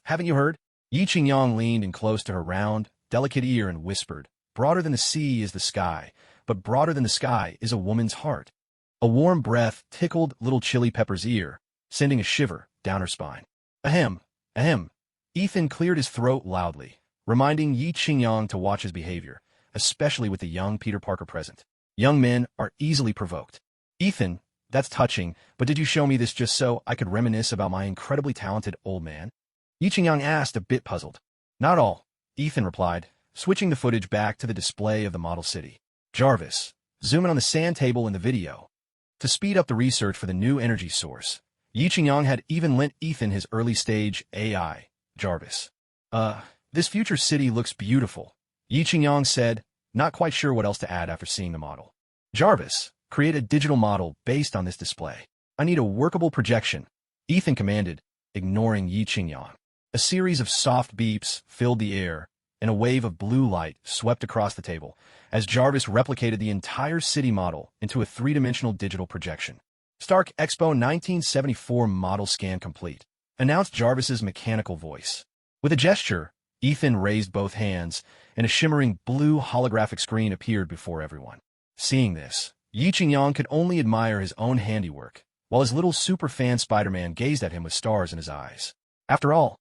Haven't you heard?" Yi Qingyang leaned in close to her round, delicate ear and whispered, "Broader than the sea is the sky, but broader than the sky is a woman's heart." A warm breath tickled little Chili Pepper's ear, sending a shiver down her spine. "Ahem, ahem." Ethan cleared his throat loudly, reminding Yi Qingyang to watch his behavior, especially with the young Peter Parker present. Young men are easily provoked. "Ethan, that's touching, but did you show me this just so I could reminisce about my incredibly talented old man?" Yi Qingyang asked, a bit puzzled. "Not all," Ethan replied, switching the footage back to the display of the model city. "Jarvis, zoom in on the sand table in the video." To speed up the research for the new energy source, Yi Qingyang had even lent Ethan his early-stage AI, Jarvis. This future city looks beautiful," Yi Qingyang said, not quite sure what else to add after seeing the model. "Jarvis, create a digital model based on this display. I need a workable projection," Ethan commanded, ignoring Yi Qingyang. A series of soft beeps filled the air, and a wave of blue light swept across the table as Jarvis replicated the entire city model into a three-dimensional digital projection. "Stark Expo 1974 model scan complete," announced Jarvis's mechanical voice. With a gesture, Ethan raised both hands, and a shimmering blue holographic screen appeared before everyone. Seeing this, Yi Qingyang could only admire his own handiwork, while his little superfan Spider-Man gazed at him with stars in his eyes. After all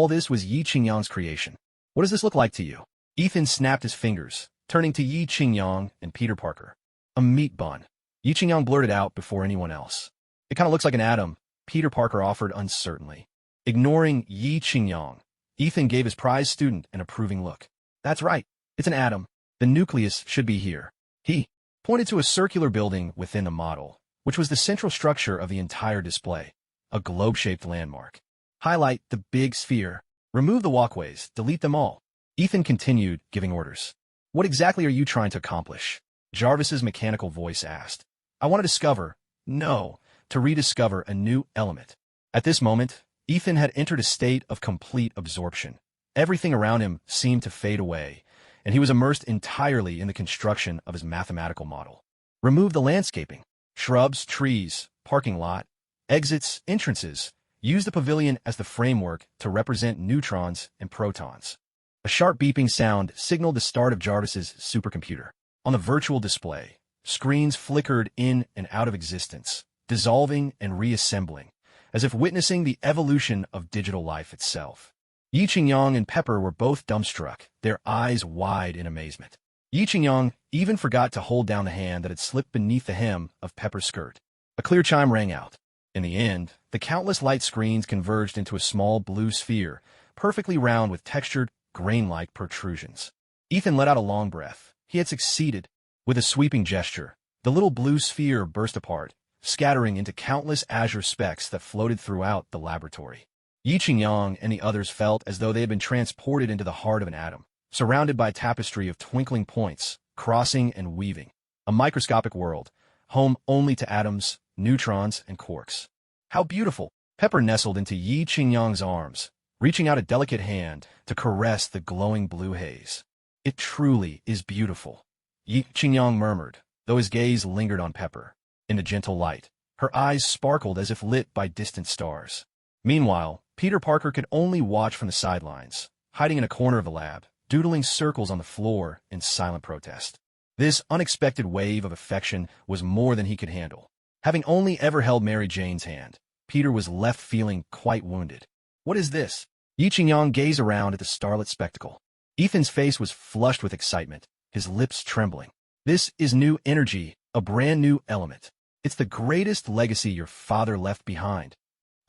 this was Yi Qingyang's creation. "What does this look like to you?" Ethan snapped his fingers, turning to Yi Qingyang and Peter Parker. "A meat bun," Yi Qingyang blurted out before anyone else. "It kind of looks like an atom," Peter Parker offered uncertainly. Ignoring Yi Qingyang, Ethan gave his prize student an approving look. "That's right, it's an atom. The nucleus should be here." He pointed to a circular building within the model, which was the central structure of the entire display, a globe-shaped landmark. "Highlight the big sphere. Remove the walkways, delete them all." Ethan continued, giving orders. "What exactly are you trying to accomplish?" Jarvis's mechanical voice asked. "I want to to rediscover a new element." At this moment, Ethan had entered a state of complete absorption. Everything around him seemed to fade away, and he was immersed entirely in the construction of his mathematical model. "Remove the landscaping. Shrubs, trees, parking lot, exits, entrances. Use the pavilion as the framework to represent neutrons and protons." A sharp beeping sound signaled the start of Jarvis's supercomputer. On the virtual display, screens flickered in and out of existence, dissolving and reassembling, as if witnessing the evolution of digital life itself. Yi Qingyang and Pepper were both dumbstruck, their eyes wide in amazement. Yi Qingyang even forgot to hold down the hand that had slipped beneath the hem of Pepper's skirt. A clear chime rang out. In the end, the countless light screens converged into a small blue sphere, perfectly round with textured, grain-like protrusions. Ethan let out a long breath. He had succeeded. With a sweeping gesture, the little blue sphere burst apart, scattering into countless azure specks that floated throughout the laboratory. Yi Qingyang and the others felt as though they had been transported into the heart of an atom, surrounded by a tapestry of twinkling points, crossing and weaving. A microscopic world, home only to atoms, neutrons, and quarks. How beautiful! Pepper nestled into Yi Qingyang's arms, reaching out a delicate hand to caress the glowing blue haze. It truly is beautiful, Yi Qingyang murmured, though his gaze lingered on Pepper. In the gentle light, her eyes sparkled as if lit by distant stars. Meanwhile, Peter Parker could only watch from the sidelines, hiding in a corner of the lab, doodling circles on the floor in silent protest. This unexpected wave of affection was more than he could handle. Having only ever held Mary Jane's hand, Peter was left feeling quite wounded. What is this? Yi Qingyang gazed around at the starlit spectacle. Ethan's face was flushed with excitement, his lips trembling. This is new energy, a brand new element. It's the greatest legacy your father left behind.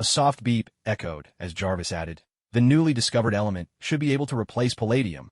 A soft beep echoed as Jarvis added, the newly discovered element should be able to replace palladium.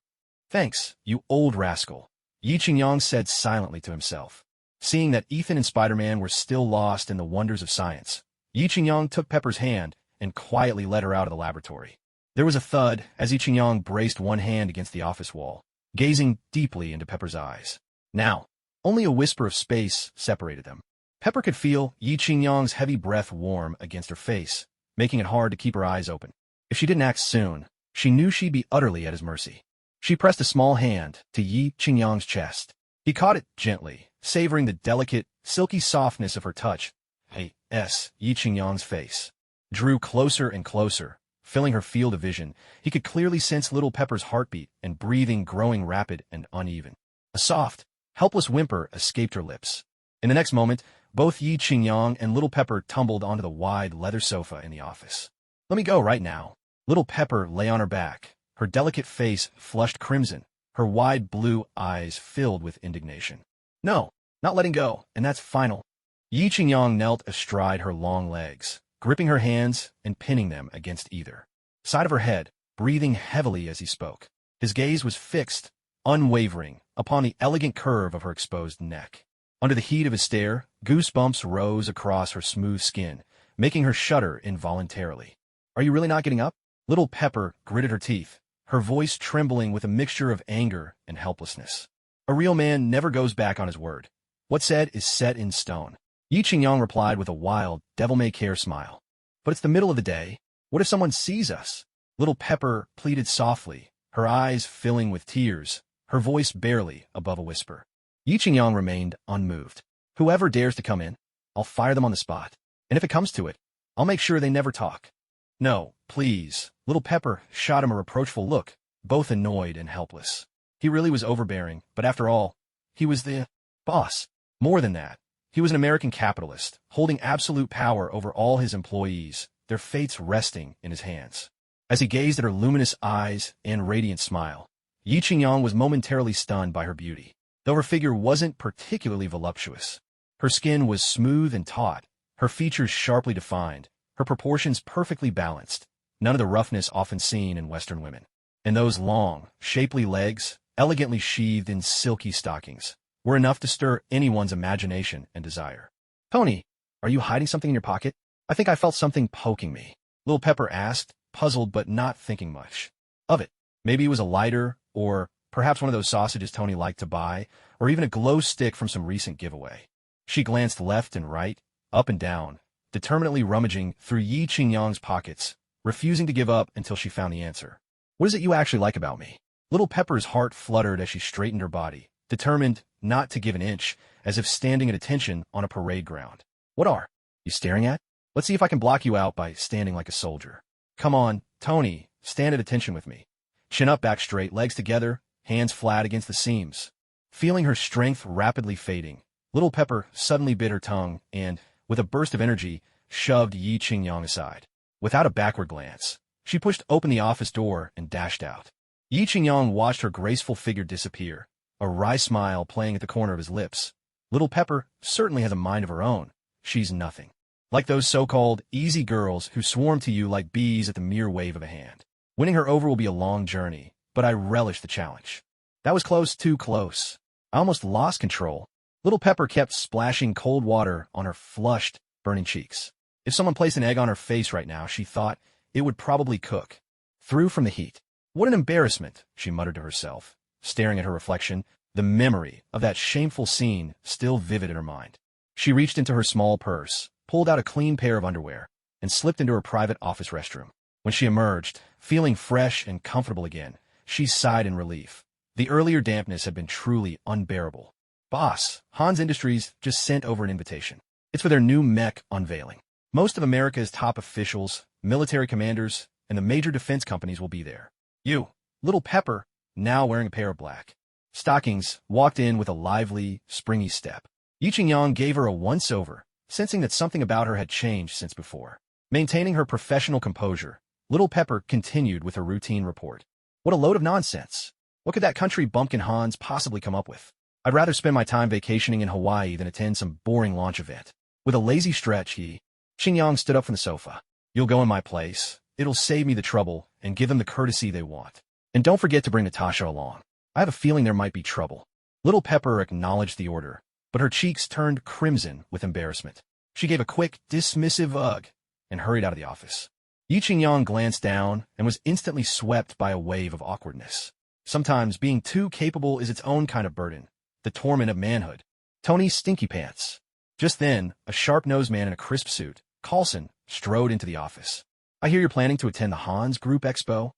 Thanks, you old rascal, Yi Qingyang said silently to himself. Seeing that Ethan and Spider-Man were still lost in the wonders of science, Yi Qingyang took Pepper's hand and quietly led her out of the laboratory. There was a thud as Yi Qingyang braced one hand against the office wall, gazing deeply into Pepper's eyes. Now, only a whisper of space separated them. Pepper could feel Yi Qingyang's heavy breath warm against her face, making it hard to keep her eyes open. If she didn't act soon, she knew she'd be utterly at his mercy. She pressed a small hand to Yi Qingyang's chest. He caught it gently, savoring the delicate, silky softness of her touch. Yi Qingyang's face drew closer and closer, filling her field of vision. He could clearly sense little Pepper's heartbeat and breathing growing rapid and uneven. A soft, helpless whimper escaped her lips. In the next moment, both Yi Qingyang and Little Pepper tumbled onto the wide leather sofa in the office. Let me go right now. Little Pepper lay on her back, her delicate face flushed crimson, her wide blue eyes filled with indignation. No, not letting go, and that's final. Yi Qingyang knelt astride her long legs, gripping her hands and pinning them against either side of her head, breathing heavily as he spoke. His gaze was fixed, unwavering, upon the elegant curve of her exposed neck. Under the heat of his stare, goosebumps rose across her smooth skin, making her shudder involuntarily. Are you really not getting up? Little Pepper gritted her teeth, her voice trembling with a mixture of anger and helplessness. A real man never goes back on his word. What's said is set in stone. Yi Qingyang replied with a wild, devil-may-care smile. But it's the middle of the day. What if someone sees us? Little Pepper pleaded softly, her eyes filling with tears, her voice barely above a whisper. Yi Qingyang remained unmoved. Whoever dares to come in, I'll fire them on the spot. And if it comes to it, I'll make sure they never talk. No, please. Little Pepper shot him a reproachful look, both annoyed and helpless. He really was overbearing, but after all, he was the boss. More than that, he was an American capitalist, holding absolute power over all his employees, their fates resting in his hands. As he gazed at her luminous eyes and radiant smile, Yi Qingyang was momentarily stunned by her beauty. Though her figure wasn't particularly voluptuous, her skin was smooth and taut, her features sharply defined, her proportions perfectly balanced, none of the roughness often seen in Western women. And those long, shapely legs, elegantly sheathed in silky stockings, were enough to stir anyone's imagination and desire. Tony, are you hiding something in your pocket? I think I felt something poking me. Little Pepper asked, puzzled but not thinking much of it. Maybe it was a lighter, or perhaps one of those sausages Tony liked to buy, or even a glow stick from some recent giveaway. She glanced left and right, up and down, determinedly rummaging through Yi Qingyang's pockets, refusing to give up until she found the answer. What is it you actually like about me? Little Pepper's heart fluttered as she straightened her body, determined not to give an inch, as if standing at attention on a parade ground. What are you staring at? Let's see if I can block you out by standing like a soldier. Come on, Tony, stand at attention with me. Chin up, back straight, legs together, hands flat against the seams. Feeling her strength rapidly fading, Little Pepper suddenly bit her tongue and, with a burst of energy, shoved Yi Qingyang aside. Without a backward glance, She pushed open the office door and dashed out. Yi Qingyang watched her graceful figure disappear, a wry smile playing at the corner of his lips. Little Pepper certainly has a mind of her own. She's nothing like those so-called easy girls who swarm to you like bees at the mere wave of a hand. Winning her over will be a long journey, but I relish the challenge. That was close, too close. I almost lost control. Little Pepper kept splashing cold water on her flushed, burning cheeks. If someone placed an egg on her face right now, she thought it would probably cook through from the heat. What an embarrassment, she muttered to herself, staring at her reflection, the memory of that shameful scene still vivid in her mind. She reached into her small purse, pulled out a clean pair of underwear, and slipped into her private office restroom. When she emerged, feeling fresh and comfortable again, she sighed in relief. The earlier dampness had been truly unbearable. Boss, Hans Industries just sent over an invitation. It's for their new mech unveiling. Most of America's top officials, military commanders, and the major defense companies will be there. You, Little Pepper, now wearing a pair of black stockings, walked in with a lively, springy step. Yi Qingyang gave her a once-over, sensing that something about her had changed since before. Maintaining her professional composure, Little Pepper continued with her routine report. What a load of nonsense. What could that country bumpkin Hans possibly come up with? I'd rather spend my time vacationing in Hawaii than attend some boring launch event. With a lazy stretch, Yi Qingyang stood up from the sofa. You'll go in my place. It'll save me the trouble and give them the courtesy they want. And don't forget to bring Natasha along. I have a feeling there might be trouble. Little Pepper acknowledged the order, but her cheeks turned crimson with embarrassment. She gave a quick, dismissive ugh and hurried out of the office. Yi Qingyang glanced down and was instantly swept by a wave of awkwardness. Sometimes being too capable is its own kind of burden, the torment of manhood. Tony Stinky Pants. Just then, a sharp-nosed man in a crisp suit, Carlson, strode into the office. I hear you're planning to attend the Hans Group Expo?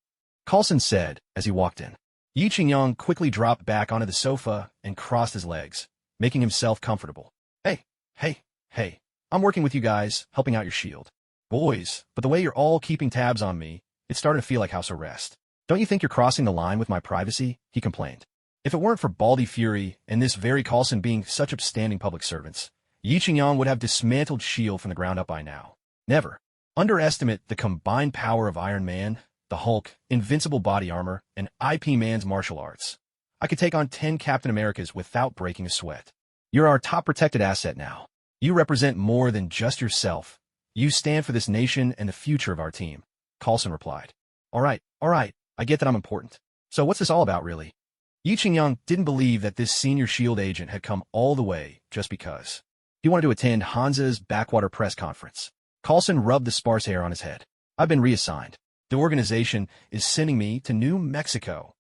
Carlson said as he walked in. Yi Qingyang quickly dropped back onto the sofa and crossed his legs, making himself comfortable. Hey, I'm working with you guys, helping out your shield. Boys, but the way you're all keeping tabs on me, it's starting to feel like house arrest. Don't you think you're crossing the line with my privacy? He complained. If it weren't for Baldy Fury and this very Carlson being such upstanding public servants, Yi Qingyang would have dismantled S.H.I.E.L.D. from the ground up by now. Never underestimate the combined power of Iron Man, the Hulk, invincible body armor, and IP Man's martial arts. I could take on 10 Captain Americas without breaking a sweat. You're our top protected asset now. You represent more than just yourself. You stand for this nation and the future of our team, Carlson replied. All right, I get that I'm important. So what's this all about, really? Yi Qingyang didn't believe that this senior S.H.I.E.L.D. agent had come all the way just because. He wanted to attend Hansa's backwater press conference. Carlson rubbed the sparse hair on his head. I've been reassigned. The organization is sending me to New Mexico.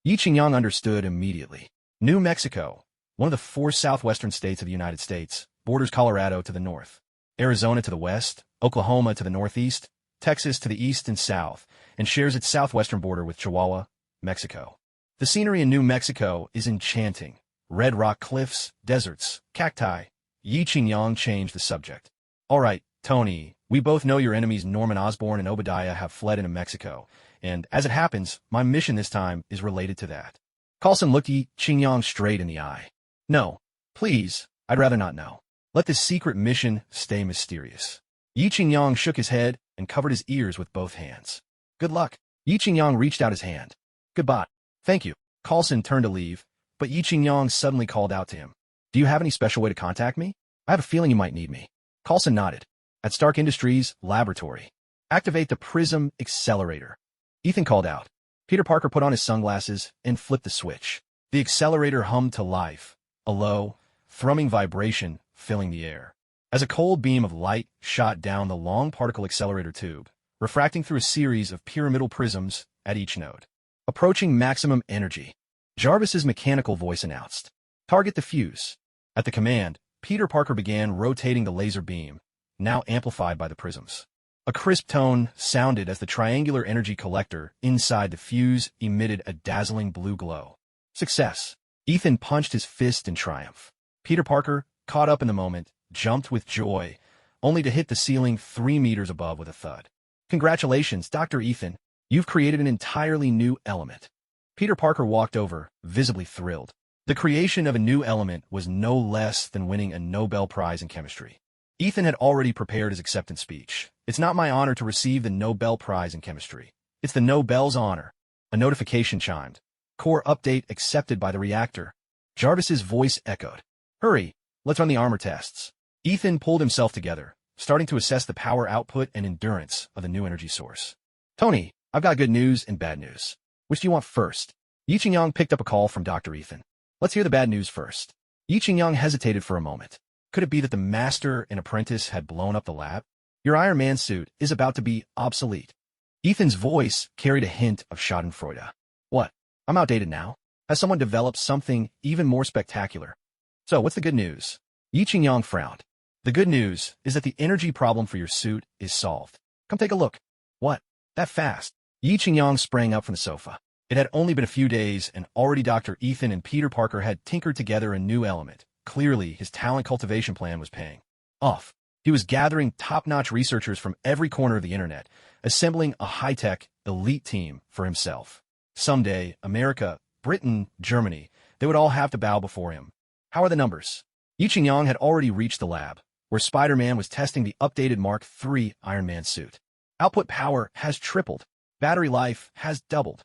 Yi Qingyang understood immediately. New Mexico, one of the 4 southwestern states of the United States, borders Colorado to the north, Arizona to the west, Oklahoma to the northeast, Texas to the east and south, and shares its southwestern border with Chihuahua, Mexico. The scenery in New Mexico is enchanting. Red rock cliffs, deserts, cacti. Yi Qingyang changed the subject. All right, Tony, we both know your enemies Norman Osborn and Obadiah have fled into Mexico, and as it happens, my mission this time is related to that. Carlson looked Yi Qingyang straight in the eye. No, please, I'd rather not know. Let this secret mission stay mysterious. Yi Qingyang shook his head and covered his ears with both hands. Good luck. Yi Qingyang reached out his hand. Goodbye. Thank you. Carlson turned to leave, but Yi Qingyang suddenly called out to him. Do you have any special way to contact me? I have a feeling you might need me. Carlson nodded. At Stark Industries Laboratory. Activate the Prism Accelerator. Ethan called out. Peter Parker put on his sunglasses and flipped the switch. The accelerator hummed to life, a low, thrumming vibration filling the air. As a cold beam of light shot down the long particle accelerator tube, refracting through a series of pyramidal prisms at each node. Approaching maximum energy. Jarvis's mechanical voice announced. Target the fuse. At the command, Peter Parker began rotating the laser beam, now amplified by the prisms. A crisp tone sounded as the triangular energy collector inside the fuse emitted a dazzling blue glow. Success. Ethan punched his fist in triumph. Peter Parker, caught up in the moment, jumped with joy, only to hit the ceiling 3 meters above with a thud. Congratulations, Dr. Ethan. You've created an entirely new element. Peter Parker walked over, visibly thrilled. The creation of a new element was no less than winning a Nobel Prize in chemistry. Ethan had already prepared his acceptance speech. It's not my honor to receive the Nobel Prize in Chemistry. It's the Nobel's honor. A notification chimed. Core update accepted by the reactor. Jarvis's voice echoed. Hurry, let's run the armor tests. Ethan pulled himself together, starting to assess the power output and endurance of the new energy source. Tony, I've got good news and bad news. Which do you want first? Yi Qingyang picked up a call from Dr. Ethan. Let's hear the bad news first. Yi Qingyang hesitated for a moment. Could it be that the master and apprentice had blown up the lab? Your Iron Man suit is about to be obsolete. Ethan's voice carried a hint of schadenfreude. What? I'm outdated now? Has someone developed something even more spectacular? So, what's the good news? Yi Qingyang frowned. The good news is that the energy problem for your suit is solved. Come take a look. What? That fast? Yi Qingyang sprang up from the sofa. It had only been a few days, and already Dr. Ethan and Peter Parker had tinkered together a new element. Clearly, his talent cultivation plan was paying off. He was gathering top-notch researchers from every corner of the internet, assembling a high-tech, elite team for himself. Someday, America, Britain, Germany, they would all have to bow before him. How are the numbers? Yi Qingyang had already reached the lab, where Spider-Man was testing the updated Mark III Iron Man suit. Output power has tripled. Battery life has doubled.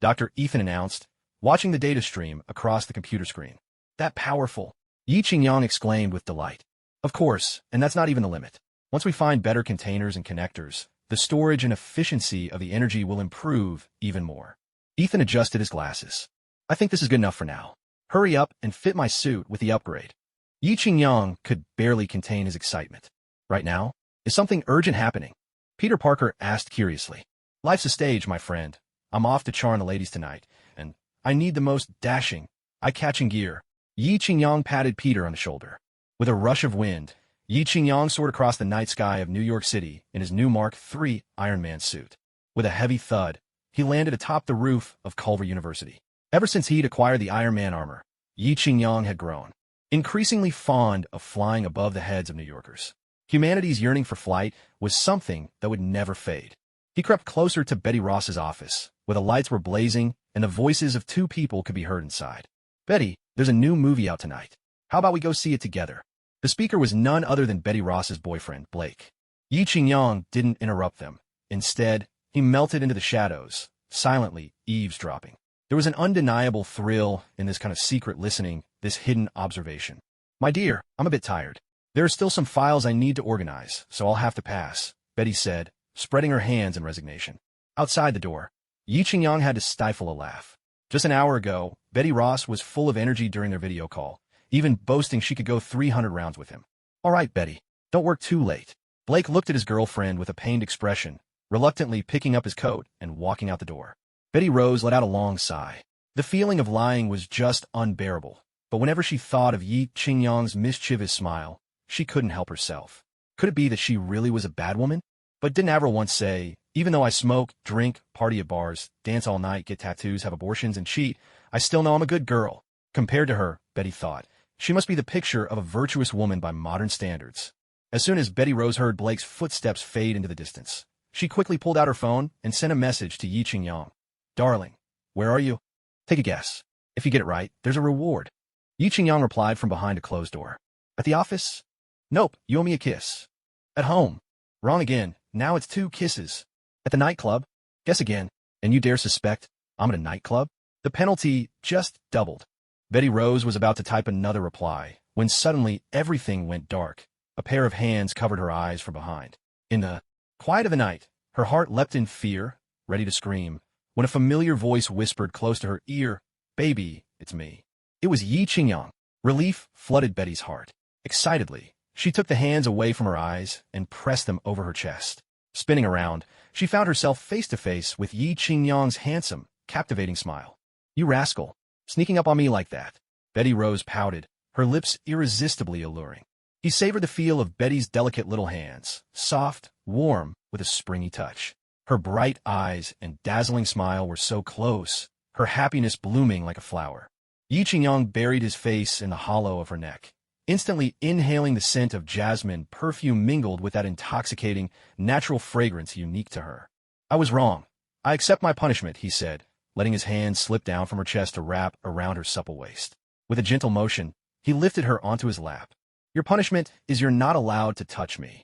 Dr. Ethan announced, watching the data stream across the computer screen. That powerful, Yi Qingyang exclaimed with delight. Of course, and that's not even the limit. Once we find better containers and connectors, the storage and efficiency of the energy will improve even more. Ethan adjusted his glasses. I think this is good enough for now. Hurry up and fit my suit with the upgrade. Yi Qingyang could barely contain his excitement. Right now? Is something urgent happening? Peter Parker asked curiously. Life's a stage, my friend. I'm off to charm the ladies tonight, and I need the most dashing, eye-catching gear. Yi Qingyang patted Peter on the shoulder. With a rush of wind, Yi Qingyang soared across the night sky of New York City in his new Mark III Iron Man suit. With a heavy thud, he landed atop the roof of Culver University. Ever since he'd acquired the Iron Man armor, Yi Qingyang had grown increasingly fond of flying above the heads of New Yorkers. Humanity's yearning for flight was something that would never fade. He crept closer to Betty Ross's office, where the lights were blazing and the voices of two people could be heard inside. Betty, there's a new movie out tonight. How about we go see it together? The speaker was none other than Betty Ross's boyfriend, Blake. Yi Qingyang didn't interrupt them. Instead, he melted into the shadows, silently eavesdropping. There was an undeniable thrill in this kind of secret listening, this hidden observation. My dear, I'm a bit tired. There are still some files I need to organize, so I'll have to pass, Betty said, spreading her hands in resignation. Outside the door, Yi Qingyang had to stifle a laugh. Just an hour ago, Betty Ross was full of energy during their video call, even boasting she could go 300 rounds with him. All right, Betty, don't work too late. Blake looked at his girlfriend with a pained expression, reluctantly picking up his coat and walking out the door. Betty Rose let out a long sigh. The feeling of lying was just unbearable, but whenever she thought of Yi Qingyang's mischievous smile, she couldn't help herself. Could it be that she really was a bad woman? But didn't Avril once say, even though I smoke, drink, party at bars, dance all night, get tattoos, have abortions, and cheat, I still know I'm a good girl. Compared to her, Betty thought, she must be the picture of a virtuous woman by modern standards. As soon as Betty Rose heard Blake's footsteps fade into the distance, she quickly pulled out her phone and sent a message to Yi Qingyang. Darling, where are you? Take a guess. If you get it right, there's a reward. Yi Qingyang replied from behind a closed door. At the office? Nope, you owe me a kiss. At home? Wrong again. Now it's 2 kisses. At the nightclub? Guess again. And you dare suspect I'm at a nightclub? The penalty just doubled. Betty Rose was about to type another reply, when suddenly everything went dark. A pair of hands covered her eyes from behind. In the quiet of the night, her heart leapt in fear, ready to scream, when a familiar voice whispered close to her ear, Baby, it's me. It was Yi Qingyang. Relief flooded Betty's heart. Excitedly, she took the hands away from her eyes and pressed them over her chest. Spinning around, she found herself face to face with Yi Qingyang's handsome, captivating smile. You rascal, sneaking up on me like that. Betty Rose pouted, her lips irresistibly alluring. He savored the feel of Betty's delicate little hands, soft, warm, with a springy touch. Her bright eyes and dazzling smile were so close, her happiness blooming like a flower. Yi Qingyang buried his face in the hollow of her neck, instantly inhaling the scent of jasmine perfume mingled with that intoxicating, natural fragrance unique to her. I was wrong. I accept my punishment, he said, letting his hand slip down from her chest to wrap around her supple waist. With a gentle motion, he lifted her onto his lap. Your punishment is you're not allowed to touch me.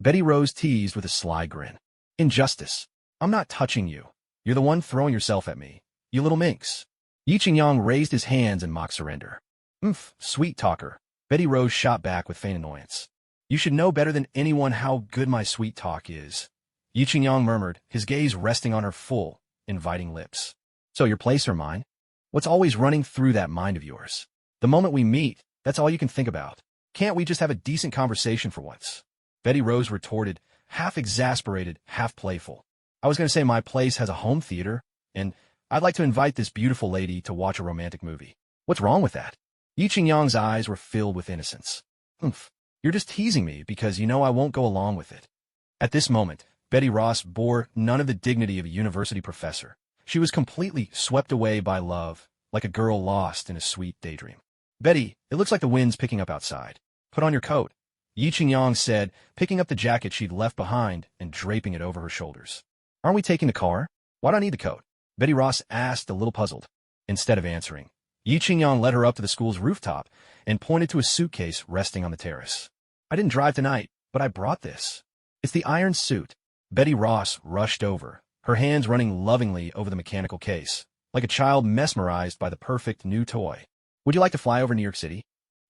Betty Rose teased with a sly grin. Injustice. I'm not touching you. You're the one throwing yourself at me. You little minx. Yi Qingyang raised his hands in mock surrender. Sweet talker. Betty Rose shot back with faint annoyance. You should know better than anyone how good my sweet talk is. Yi Qingyang murmured, his gaze resting on her full, inviting lips. So your place or mine? What's always running through that mind of yours? The moment we meet, that's all you can think about. Can't we just have a decent conversation for once? Betty Rose retorted, half exasperated, half playful. I was going to say my place has a home theater, and I'd like to invite this beautiful lady to watch a romantic movie. What's wrong with that? Yi Qingyang's eyes were filled with innocence. You're just teasing me because you know I won't go along with it. At this moment, Betty Ross bore none of the dignity of a university professor. She was completely swept away by love, like a girl lost in a sweet daydream. Betty, it looks like the wind's picking up outside. Put on your coat, Yi Qingyang said, picking up the jacket she'd left behind and draping it over her shoulders. Aren't we taking the car? Why do I need the coat? Betty Ross asked, a little puzzled. Instead of answering, Yi Qingyang led her up to the school's rooftop and pointed to a suitcase resting on the terrace. I didn't drive tonight, but I brought this. It's the iron suit. Betty Ross rushed over, her hands running lovingly over the mechanical case, like a child mesmerized by the perfect new toy. Would you like to fly over New York City?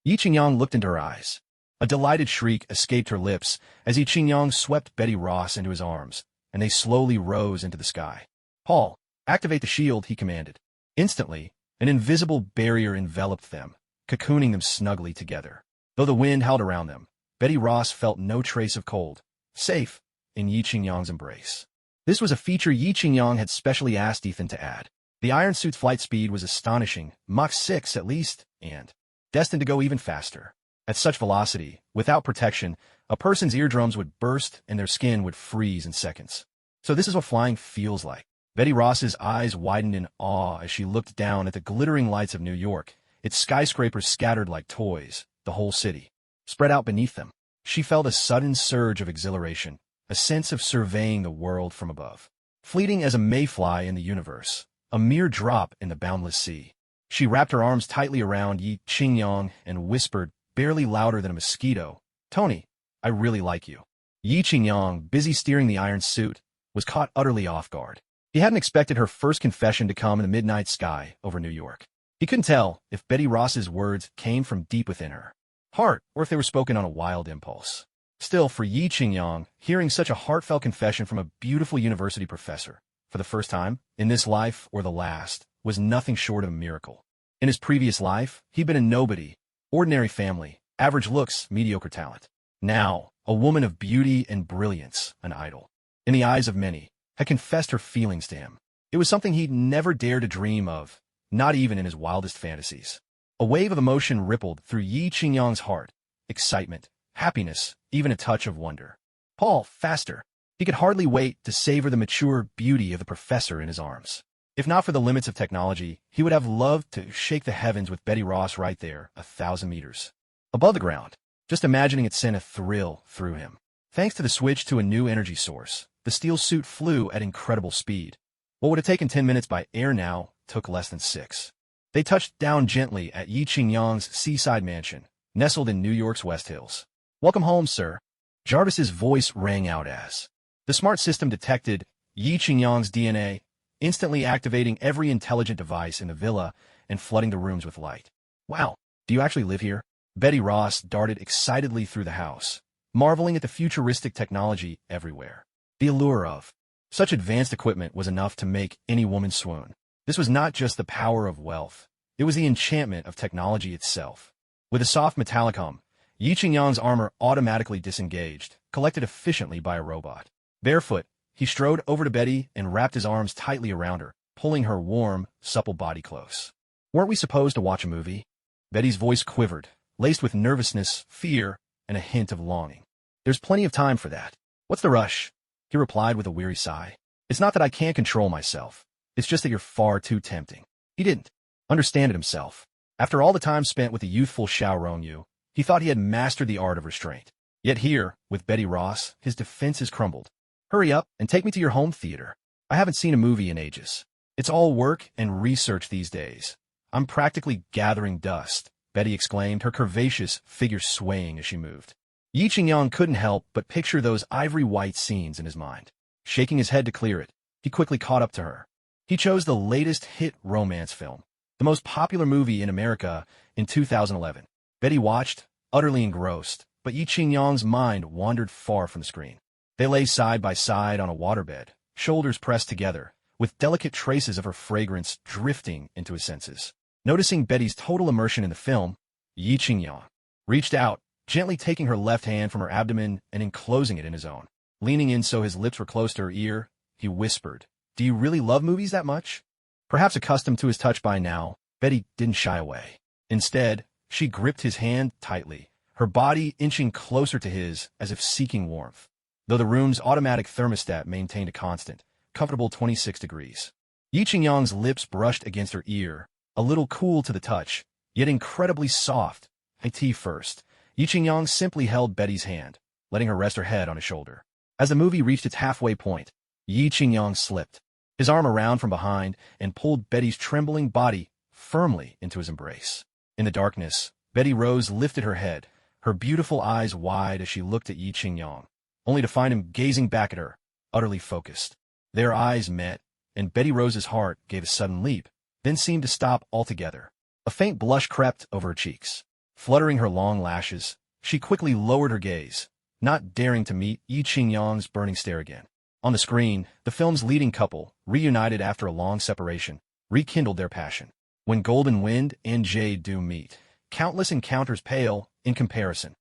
Yi Qingyang looked into her eyes. A delighted shriek escaped her lips as Yi Qingyang swept Betty Ross into his arms, and they slowly rose into the sky. Paul, activate the shield, he commanded. Instantly, an invisible barrier enveloped them, cocooning them snugly together. Though the wind howled around them, Betty Ross felt no trace of cold. Safe in Yi Qingyang's embrace. This was a feature Yi Qingyang had specially asked Ethan to add. The iron suit's flight speed was astonishing, Mach 6 at least, and destined to go even faster. At such velocity, without protection, a person's eardrums would burst and their skin would freeze in seconds. So this is what flying feels like. Betty Ross's eyes widened in awe as she looked down at the glittering lights of New York, its skyscrapers scattered like toys, the whole city spread out beneath them. She felt a sudden surge of exhilaration, a sense of surveying the world from above. Fleeting as a mayfly in the universe, a mere drop in the boundless sea. She wrapped her arms tightly around Yi Qingyang and whispered, barely louder than a mosquito, Tony, I really like you. Yi Qingyang, busy steering the iron suit, was caught utterly off guard. He hadn't expected her first confession to come in the midnight sky over New York. He couldn't tell if Betty Ross's words came from deep within her heart or if they were spoken on a wild impulse. Still, for Yi Qingyang, hearing such a heartfelt confession from a beautiful university professor, for the first time, in this life or the last, was nothing short of a miracle. In his previous life, he'd been a nobody, ordinary family, average looks, mediocre talent. Now, a woman of beauty and brilliance, an idol. In the eyes of many, had confessed her feelings to him. It was something he'd never dared to dream of, not even in his wildest fantasies. A wave of emotion rippled through Yi Qingyang's heart, excitement, happiness, even a touch of wonder. Paul, faster. He could hardly wait to savor the mature beauty of the professor in his arms. If not for the limits of technology, he would have loved to shake the heavens with Betty Ross right there, 1,000 meters above the ground. Just imagining it sent a thrill through him. Thanks to the switch to a new energy source, the steel suit flew at incredible speed. What would have taken 10 minutes by air now took less than 6. They touched down gently at Yi Qingyang's seaside mansion, nestled in New York's West Hills. Welcome home, sir. Jarvis's voice rang out as the smart system detected Yi Qingyang's DNA, instantly activating every intelligent device in the villa and flooding the rooms with light. Wow, do you actually live here? Betty Ross darted excitedly through the house, marveling at the futuristic technology everywhere. The allure of such advanced equipment was enough to make any woman swoon. This was not just the power of wealth. It was the enchantment of technology itself. With a soft metallic hum, Yi Qingyang's armor automatically disengaged, collected efficiently by a robot. Barefoot, he strode over to Betty and wrapped his arms tightly around her, pulling her warm, supple body close. Weren't we supposed to watch a movie? Betty's voice quivered, laced with nervousness, fear, and a hint of longing. There's plenty of time for that. What's the rush? He replied with a weary sigh. It's not that I can't control myself. It's just that you're far too tempting. He didn't understand it himself. After all the time spent with the youthful Xiao Rongyu, he thought he had mastered the art of restraint. Yet here, with Betty Ross, his defenses crumbled. Hurry up and take me to your home theater. I haven't seen a movie in ages. It's all work and research these days. I'm practically gathering dust, Betty exclaimed, her curvaceous figure swaying as she moved. Yi Qingyang couldn't help but picture those ivory-white scenes in his mind. Shaking his head to clear it, he quickly caught up to her. He chose the latest hit romance film, the most popular movie in America in 2011. Betty watched, utterly engrossed, but Yi Qingyang's mind wandered far from the screen. They lay side by side on a waterbed, shoulders pressed together, with delicate traces of her fragrance drifting into his senses. Noticing Betty's total immersion in the film, Yi Qingyang reached out, gently taking her left hand from her abdomen and enclosing it in his own. Leaning in so his lips were close to her ear, he whispered, "Do you really love movies that much?" Perhaps accustomed to his touch by now, Betty didn't shy away. Instead, she gripped his hand tightly, her body inching closer to his as if seeking warmth. Though the room's automatic thermostat maintained a constant, comfortable 26 degrees. Yi Qingyang's lips brushed against her ear, a little cool to the touch, yet incredibly soft. "Tea first." Yi Qingyang simply held Betty's hand, letting her rest her head on his shoulder. As the movie reached its halfway point, Yi Qingyang slipped his arm around from behind and pulled Betty's trembling body firmly into his embrace. In the darkness, Betty Rose lifted her head, her beautiful eyes wide as she looked at Yi Qingyang, only to find him gazing back at her, utterly focused. Their eyes met, and Betty Rose's heart gave a sudden leap, then seemed to stop altogether. A faint blush crept over her cheeks. Fluttering her long lashes, she quickly lowered her gaze, not daring to meet Yi Qingyang's burning stare again. On the screen, the film's leading couple, reunited after a long separation, rekindled their passion. When Golden Wind and Jade do meet, countless encounters pale in comparison.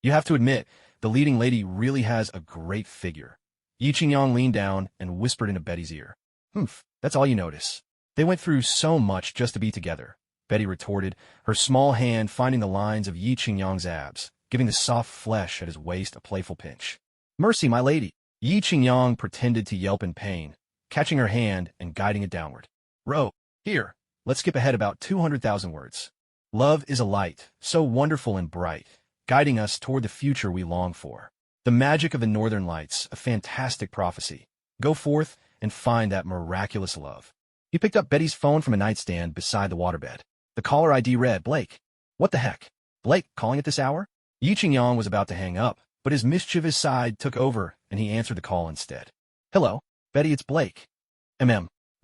You have to admit, the leading lady really has a great figure. Yi Qingyang leaned down and whispered into Betty's ear. "Humph, that's all you notice. They went through so much just to be together," Betty retorted, her small hand finding the lines of Yi Qingyang's abs, giving the soft flesh at his waist a playful pinch. "Mercy, my lady." Yi Qingyang pretended to yelp in pain, catching her hand and guiding it downward. Here, let's skip ahead about 200,000 words. Love is a light, so wonderful and bright, guiding us toward the future we long for. The magic of the Northern Lights, a fantastic prophecy. Go forth and find that miraculous love." He picked up Betty's phone from a nightstand beside the waterbed. The caller ID read, "Blake." "What the heck? Blake calling at this hour?" Yi Qingyang was about to hang up, but his mischievous side took over, and he answered the call instead. "Hello, Betty, it's Blake."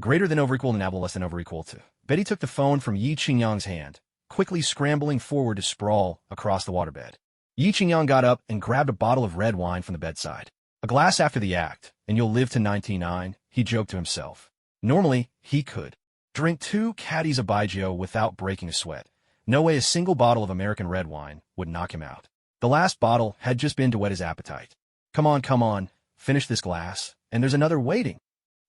Greater than over equal to nabble less than over equal to. Betty took the phone from Yi Qingyang's hand, quickly scrambling forward to sprawl across the waterbed. Yi Qingyang got up and grabbed a bottle of red wine from the bedside. "A glass after the act, and you'll live to 99, he joked to himself. Normally, he could drink 2 caddies of Baijiu without breaking a sweat. No way a single bottle of American red wine would knock him out. The last bottle had just been to whet his appetite. Come on, finish this glass, and there's another waiting.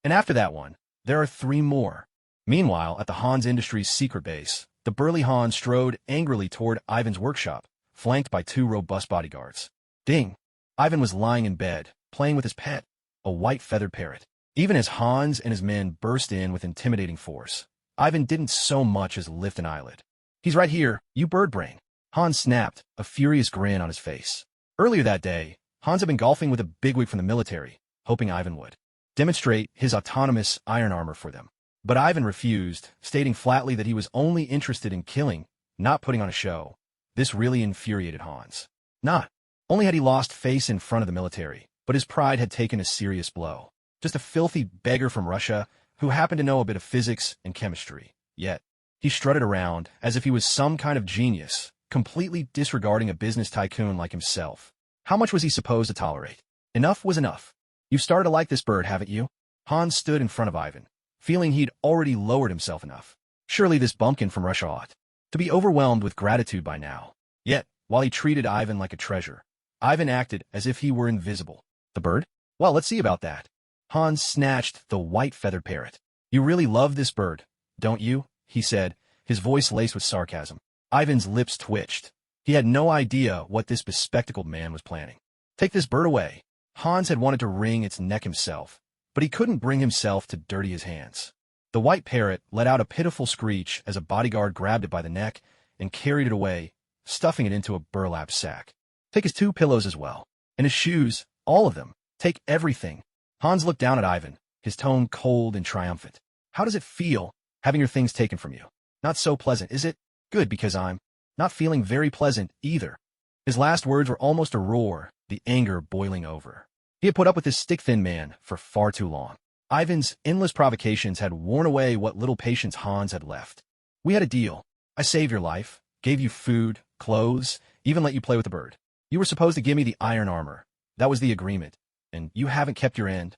And after that one, there are 3 more. Meanwhile, at the Hans Industries' secret base, the burly Hans strode angrily toward Ivan's workshop, flanked by 2 robust bodyguards. Ding! Ivan was lying in bed, playing with his pet, a white feathered parrot. Even as Hans and his men burst in with intimidating force, Ivan didn't so much as lift an eyelid. "He's right here, you bird brain." Hans snapped, a furious grin on his face. Earlier that day, Hans had been golfing with a bigwig from the military, hoping Ivan would demonstrate his autonomous iron armor for them. But Ivan refused, stating flatly that he was only interested in killing, not putting on a show. This really infuriated Hans. Not only had he lost face in front of the military, but his pride had taken a serious blow. Just a filthy beggar from Russia who happened to know a bit of physics and chemistry. Yet, he strutted around as if he was some kind of genius, completely disregarding a business tycoon like himself. How much was he supposed to tolerate? Enough was enough. "You've started to like this bird, haven't you?" Hans stood in front of Ivan, feeling he'd already lowered himself enough. Surely this bumpkin from Russia ought to be overwhelmed with gratitude by now. Yet, while he treated Ivan like a treasure, Ivan acted as if he were invisible. "The bird? Well, let's see about that." Hans snatched the white feathered parrot. "You really love this bird, don't you?" he said, his voice laced with sarcasm. Ivan's lips twitched. He had no idea what this bespectacled man was planning. "Take this bird away." Hans had wanted to wring its neck himself, but he couldn't bring himself to dirty his hands. The white parrot let out a pitiful screech as a bodyguard grabbed it by the neck and carried it away, stuffing it into a burlap sack. "Take his 2 pillows as well. And his shoes, all of them. Take everything." Hans looked down at Ivan, his tone cold and triumphant. "How does it feel, having your things taken from you? Not so pleasant, is it? Good, because I'm..." not feeling very pleasant either. His last words were almost a roar, the anger boiling over. He had put up with this stick-thin man for far too long. Ivan's endless provocations had worn away what little patience Hans had left. We had a deal. I saved your life, gave you food, clothes, even let you play with the bird. You were supposed to give me the iron armor. That was the agreement. And you haven't kept your end.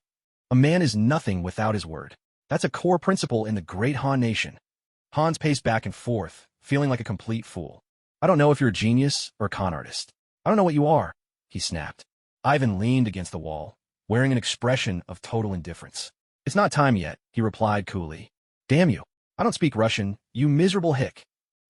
A man is nothing without his word. That's a core principle in the great Han nation. Hans paced back and forth, feeling like a complete fool. I don't know if you're a genius or a con artist. I don't know what you are, he snapped. Ivan leaned against the wall, wearing an expression of total indifference. It's not time yet, he replied coolly. Damn you. I don't speak Russian, you miserable hick.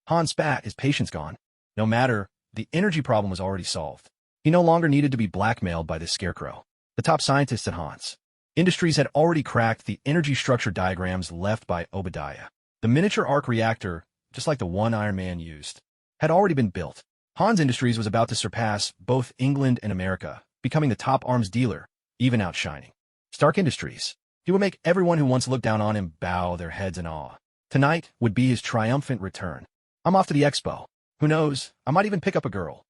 Hans spat, his patience gone. No matter, the energy problem was already solved. He no longer needed to be blackmailed by this scarecrow. The top scientists at Hans Industries had already cracked the energy structure diagrams left by Obadiah. The miniature arc reactor, just like the one Iron Man used, had already been built. Hans Industries was about to surpass both England and America, becoming the top arms dealer, even outshining Stark Industries. He would make everyone who once looked down on him bow their heads in awe. Tonight would be his triumphant return. I'm off to the expo. Who knows, I might even pick up a girl.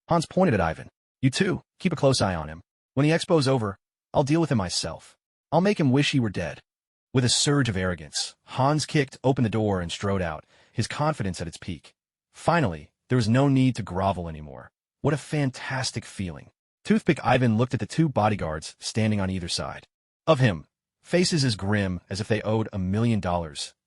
Hans pointed at Ivan. You too, keep a close eye on him. When the expo's over, I'll deal with him myself. I'll make him wish he were dead. With a surge of arrogance, Hans kicked open the door and strode out, his confidence at its peak. Finally, there was no need to grovel anymore. What a fantastic feeling. Toothpick Ivan looked at the two bodyguards standing on either side of him, faces as grim as if they owed $1 million,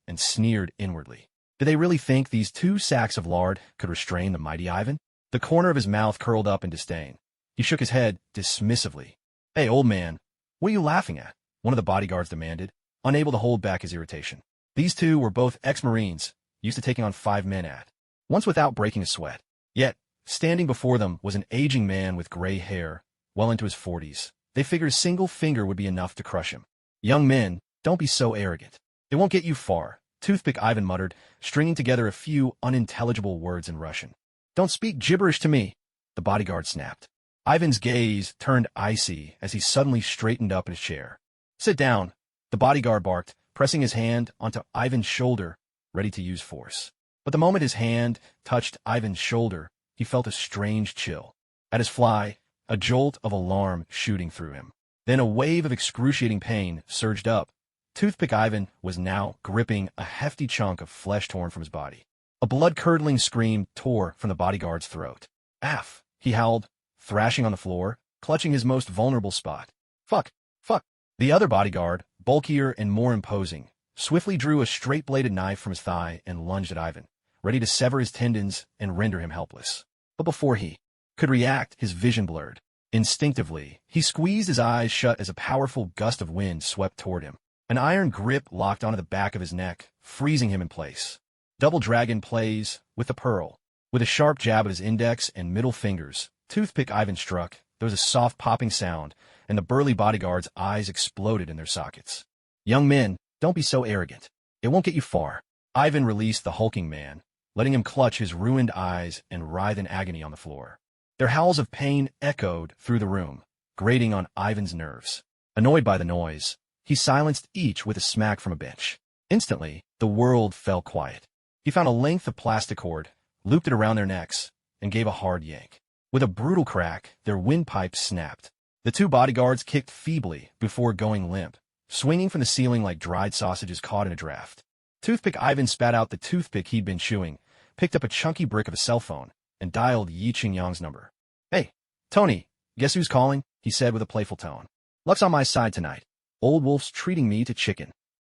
and sneered inwardly. Did they really think these two sacks of lard could restrain the mighty Ivan? The corner of his mouth curled up in disdain. He shook his head dismissively. Hey, old man, what are you laughing at? One of the bodyguards demanded, unable to hold back his irritation. These two were both ex-Marines, used to taking on 5 men at once without breaking a sweat. Yet, standing before them was an aging man with gray hair, well into his 40s. They figured a single finger would be enough to crush him. Young men, don't be so arrogant. It won't get you far, Toothpick Ivan muttered, stringing together a few unintelligible words in Russian. Don't speak gibberish to me, the bodyguard snapped. Ivan's gaze turned icy as he suddenly straightened up in his chair. Sit down, the bodyguard barked, pressing his hand onto Ivan's shoulder, ready to use force. But the moment his hand touched Ivan's shoulder, he felt a strange chill. At his fly, a jolt of alarm shooting through him. Then a wave of excruciating pain surged up. Toothpick Ivan was now gripping a hefty chunk of flesh torn from his body. A blood-curdling scream tore from the bodyguard's throat. Aff, he howled, thrashing on the floor, clutching his most vulnerable spot. Fuck, fuck. The other bodyguard, bulkier and more imposing, swiftly drew a straight-bladed knife from his thigh and lunged at Ivan, ready to sever his tendons and render him helpless. But before he could react, his vision blurred. Instinctively, he squeezed his eyes shut as a powerful gust of wind swept toward him. An iron grip locked onto the back of his neck, freezing him in place. Double Dragon plays with the pearl. With a sharp jab of his index and middle fingers, Toothpick Ivan struck. There was a soft popping sound, and the burly bodyguard's eyes exploded in their sockets. Young men, don't be so arrogant. It won't get you far. Ivan released the hulking man, letting him clutch his ruined eyes and writhe in agony on the floor. Their howls of pain echoed through the room, grating on Ivan's nerves. Annoyed by the noise, he silenced each with a smack from a bench. Instantly, the world fell quiet. He found a length of plastic cord, looped it around their necks, and gave a hard yank. With a brutal crack, their windpipes snapped. The two bodyguards kicked feebly before going limp, swinging from the ceiling like dried sausages caught in a draft. Toothpick Ivan spat out the toothpick he'd been chewing, picked up a chunky brick of a cell phone, and dialed Yi Qingyang's number. Hey, Tony, guess who's calling? He said with a playful tone. Luck's on my side tonight. Old Wolf's treating me to chicken.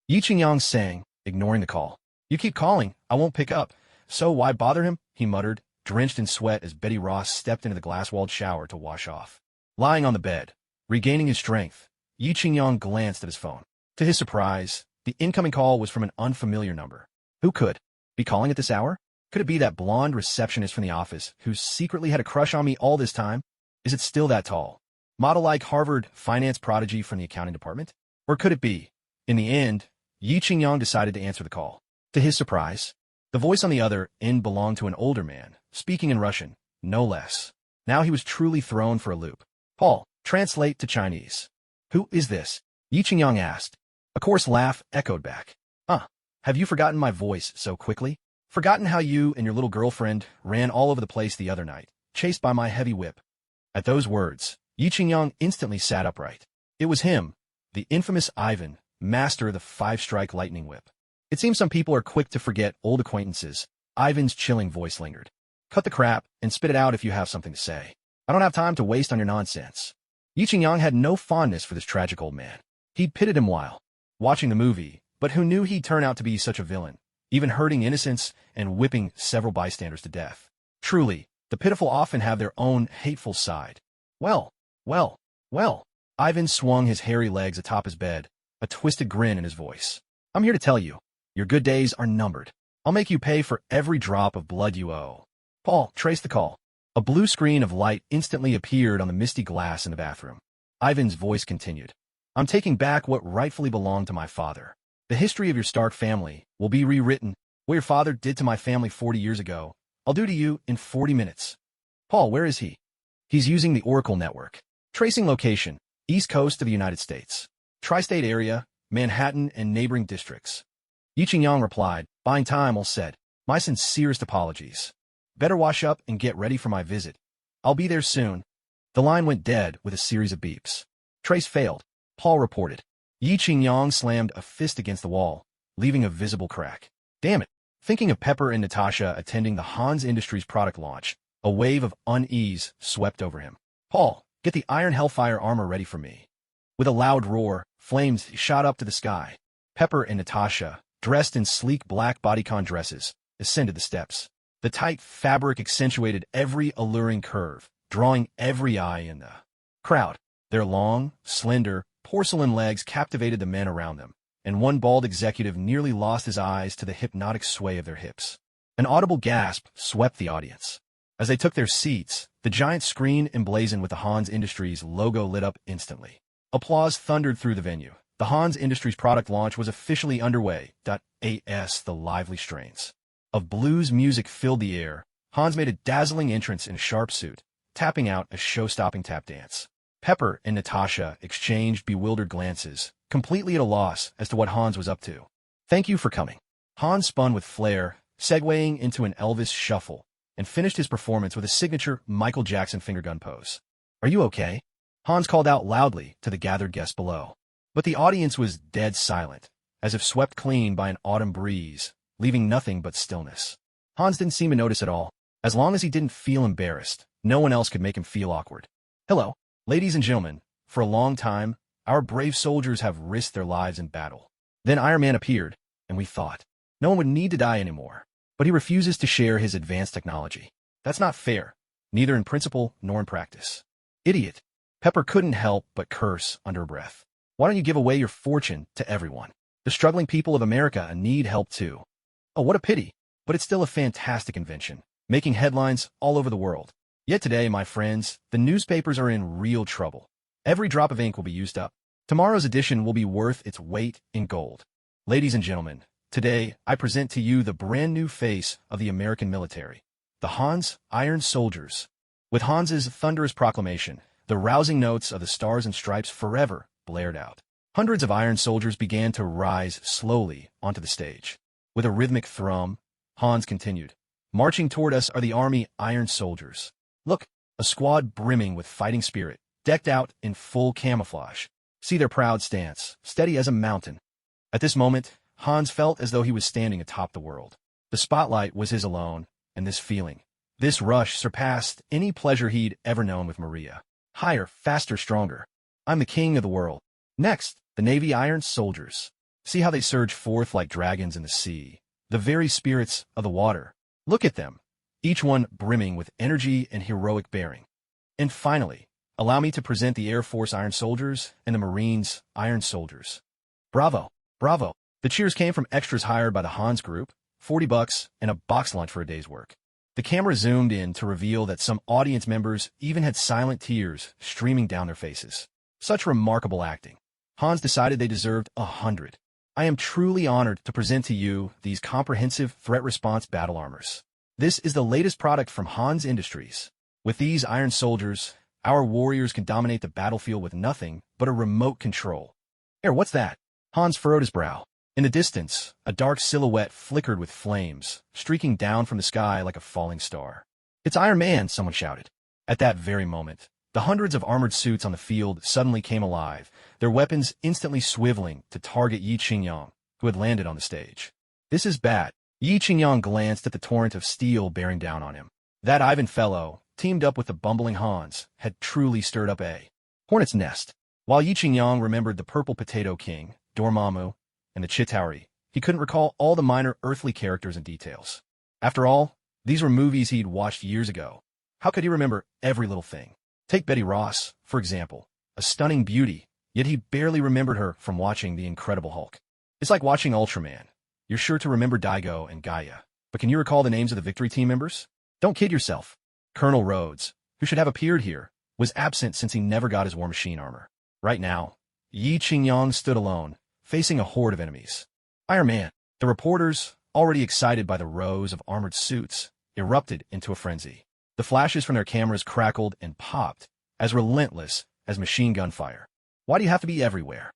Yi Qingyang sang, ignoring the call. You keep calling, I won't pick up. So why bother him? He muttered, drenched in sweat as Betty Ross stepped into the glass-walled shower to wash off. Lying on the bed, regaining his strength, Yi Qingyang glanced at his phone. To his surprise, the incoming call was from an unfamiliar number. Who could be calling at this hour? Could it be that blonde receptionist from the office who secretly had a crush on me all this time? Is it still that tall? Model-like Harvard finance prodigy from the accounting department? Or could it be? In the end, Yi Qingyang decided to answer the call. To his surprise, the voice on the other end belonged to an older man, speaking in Russian, no less. Now he was truly thrown for a loop. Paul, translate to Chinese. Who is this? Yi Qingyang asked. A coarse laugh echoed back. Have you forgotten my voice so quickly? Forgotten how you and your little girlfriend ran all over the place the other night, chased by my heavy whip. At those words, Yi Qingyang instantly sat upright. It was him, the infamous Ivan, master of the five-strike lightning whip. It seems some people are quick to forget old acquaintances. Ivan's chilling voice lingered. Cut the crap and spit it out if you have something to say. I don't have time to waste on your nonsense. Yi Qingyang had no fondness for this tragic old man. He'd pitied him while watching the movie, but who knew he'd turn out to be such a villain, even hurting innocents and whipping several bystanders to death. Truly, the pitiful often have their own hateful side. Well. Ivan swung his hairy legs atop his bed, a twisted grin in his voice. I'm here to tell you, your good days are numbered. I'll make you pay for every drop of blood you owe. Paul, trace the call. A blue screen of light instantly appeared on the misty glass in the bathroom. Ivan's voice continued. I'm taking back what rightfully belonged to my father. The history of your Stark family will be rewritten. What your father did to my family 40 years ago, I'll do to you in 40 minutes. Paul, where is he? He's using the Oracle network. Tracing location, East Coast of the United States. Tri-state area, Manhattan and neighboring districts. Yi Qingyang replied, buying time, all said. My sincerest apologies. Better wash up and get ready for my visit. I'll be there soon. The line went dead with a series of beeps. Trace failed, Paul reported. Yi Qingyang slammed a fist against the wall, leaving a visible crack. Damn it. Thinking of Pepper and Natasha attending the Hans Industries product launch, a wave of unease swept over him. Paul, get the Iron Hellfire armor ready for me. With a loud roar, flames shot up to the sky. Pepper and Natasha, dressed in sleek black bodycon dresses, ascended the steps. The tight fabric accentuated every alluring curve, drawing every eye in the crowd. Their long, slender, porcelain legs captivated the men around them, and one bald executive nearly lost his eyes to the hypnotic sway of their hips. An audible gasp swept the audience. As they took their seats, the giant screen emblazoned with the Hans Industries logo lit up instantly. Applause thundered through the venue. The Hans Industries product launch was officially underway. As the lively strains of blues music filled the air, Hans made a dazzling entrance in a sharp suit, tapping out a show-stopping tap dance. Pepper and Natasha exchanged bewildered glances, completely at a loss as to what Hans was up to. Thank you for coming. Hans spun with flair, segueing into an Elvis shuffle, and finished his performance with a signature Michael Jackson fingergun pose. Are you okay? Hans called out loudly to the gathered guests below. But the audience was dead silent, as if swept clean by an autumn breeze, leaving nothing but stillness. Hans didn't seem to notice at all. As long as he didn't feel embarrassed, no one else could make him feel awkward. Hello, ladies and gentlemen. For a long time, our brave soldiers have risked their lives in battle. Then Iron Man appeared, and we thought, no one would need to die anymore. But he refuses to share his advanced technology. That's not fair, neither in principle nor in practice. Idiot. Pepper couldn't help but curse under her breath. Why don't you give away your fortune to everyone? The struggling people of America need help too. Oh, what a pity. But it's still a fantastic invention, making headlines all over the world. Yet today, my friends, the newspapers are in real trouble. Every drop of ink will be used up. Tomorrow's edition will be worth its weight in gold. Ladies and gentlemen, today I present to you the brand new face of the American military, the Hans Iron Soldiers. With Hans's thunderous proclamation, the rousing notes of the Stars and Stripes forever blared out. Hundreds of Iron Soldiers began to rise slowly onto the stage. With a rhythmic thrum, Hans continued, marching toward us are the Army Iron Soldiers. Look, a squad brimming with fighting spirit, decked out in full camouflage. See their proud stance, steady as a mountain. At this moment, Hans felt as though he was standing atop the world. The spotlight was his alone, and this feeling, this rush surpassed any pleasure he'd ever known with Maria. Higher, faster, stronger. I'm the king of the world. Next, the Navy Iron Soldiers. See how they surge forth like dragons in the sea, the very spirits of the water. Look at them, each one brimming with energy and heroic bearing. And finally, allow me to present the Air Force Iron Soldiers and the Marines Iron Soldiers. Bravo, bravo. The cheers came from extras hired by the Hans Group, $40 and a box lunch for a day's work. The camera zoomed in to reveal that some audience members even had silent tears streaming down their faces. Such remarkable acting. Hans decided they deserved 100. I am truly honored to present to you these comprehensive threat response battle armors. This is the latest product from Hans Industries. With these Iron Soldiers, our warriors can dominate the battlefield with nothing but a remote control. What's that? Hans furrowed his brow. In the distance, a dark silhouette flickered with flames, streaking down from the sky like a falling star. "It's Iron Man!" someone shouted. At that very moment, the hundreds of armored suits on the field suddenly came alive, their weapons instantly swiveling to target Yi Qingyang, who had landed on the stage. "This is bad." Yi Qingyang glanced at the torrent of steel bearing down on him. That Ivan fellow, teamed up with the bumbling Hans, had truly stirred up a hornet's nest. While Yi Qingyang remembered the Purple Potato King, Dormammu, and the Chitauri, he couldn't recall all the minor earthly characters and details. After all, these were movies he'd watched years ago. How could he remember every little thing? Take Betty Ross, for example, a stunning beauty, yet he barely remembered her from watching The Incredible Hulk. It's like watching Ultraman. You're sure to remember Daigo and Gaia, but can you recall the names of the Victory Team members? Don't kid yourself. Colonel Rhodes, who should have appeared here, was absent since he never got his War Machine armor. Right now, Yi Qingyang stood alone, facing a horde of enemies. Iron Man. The reporters, already excited by the rows of armored suits, erupted into a frenzy. The flashes from their cameras crackled and popped, as relentless as machine gun fire. "Why do you have to be everywhere?"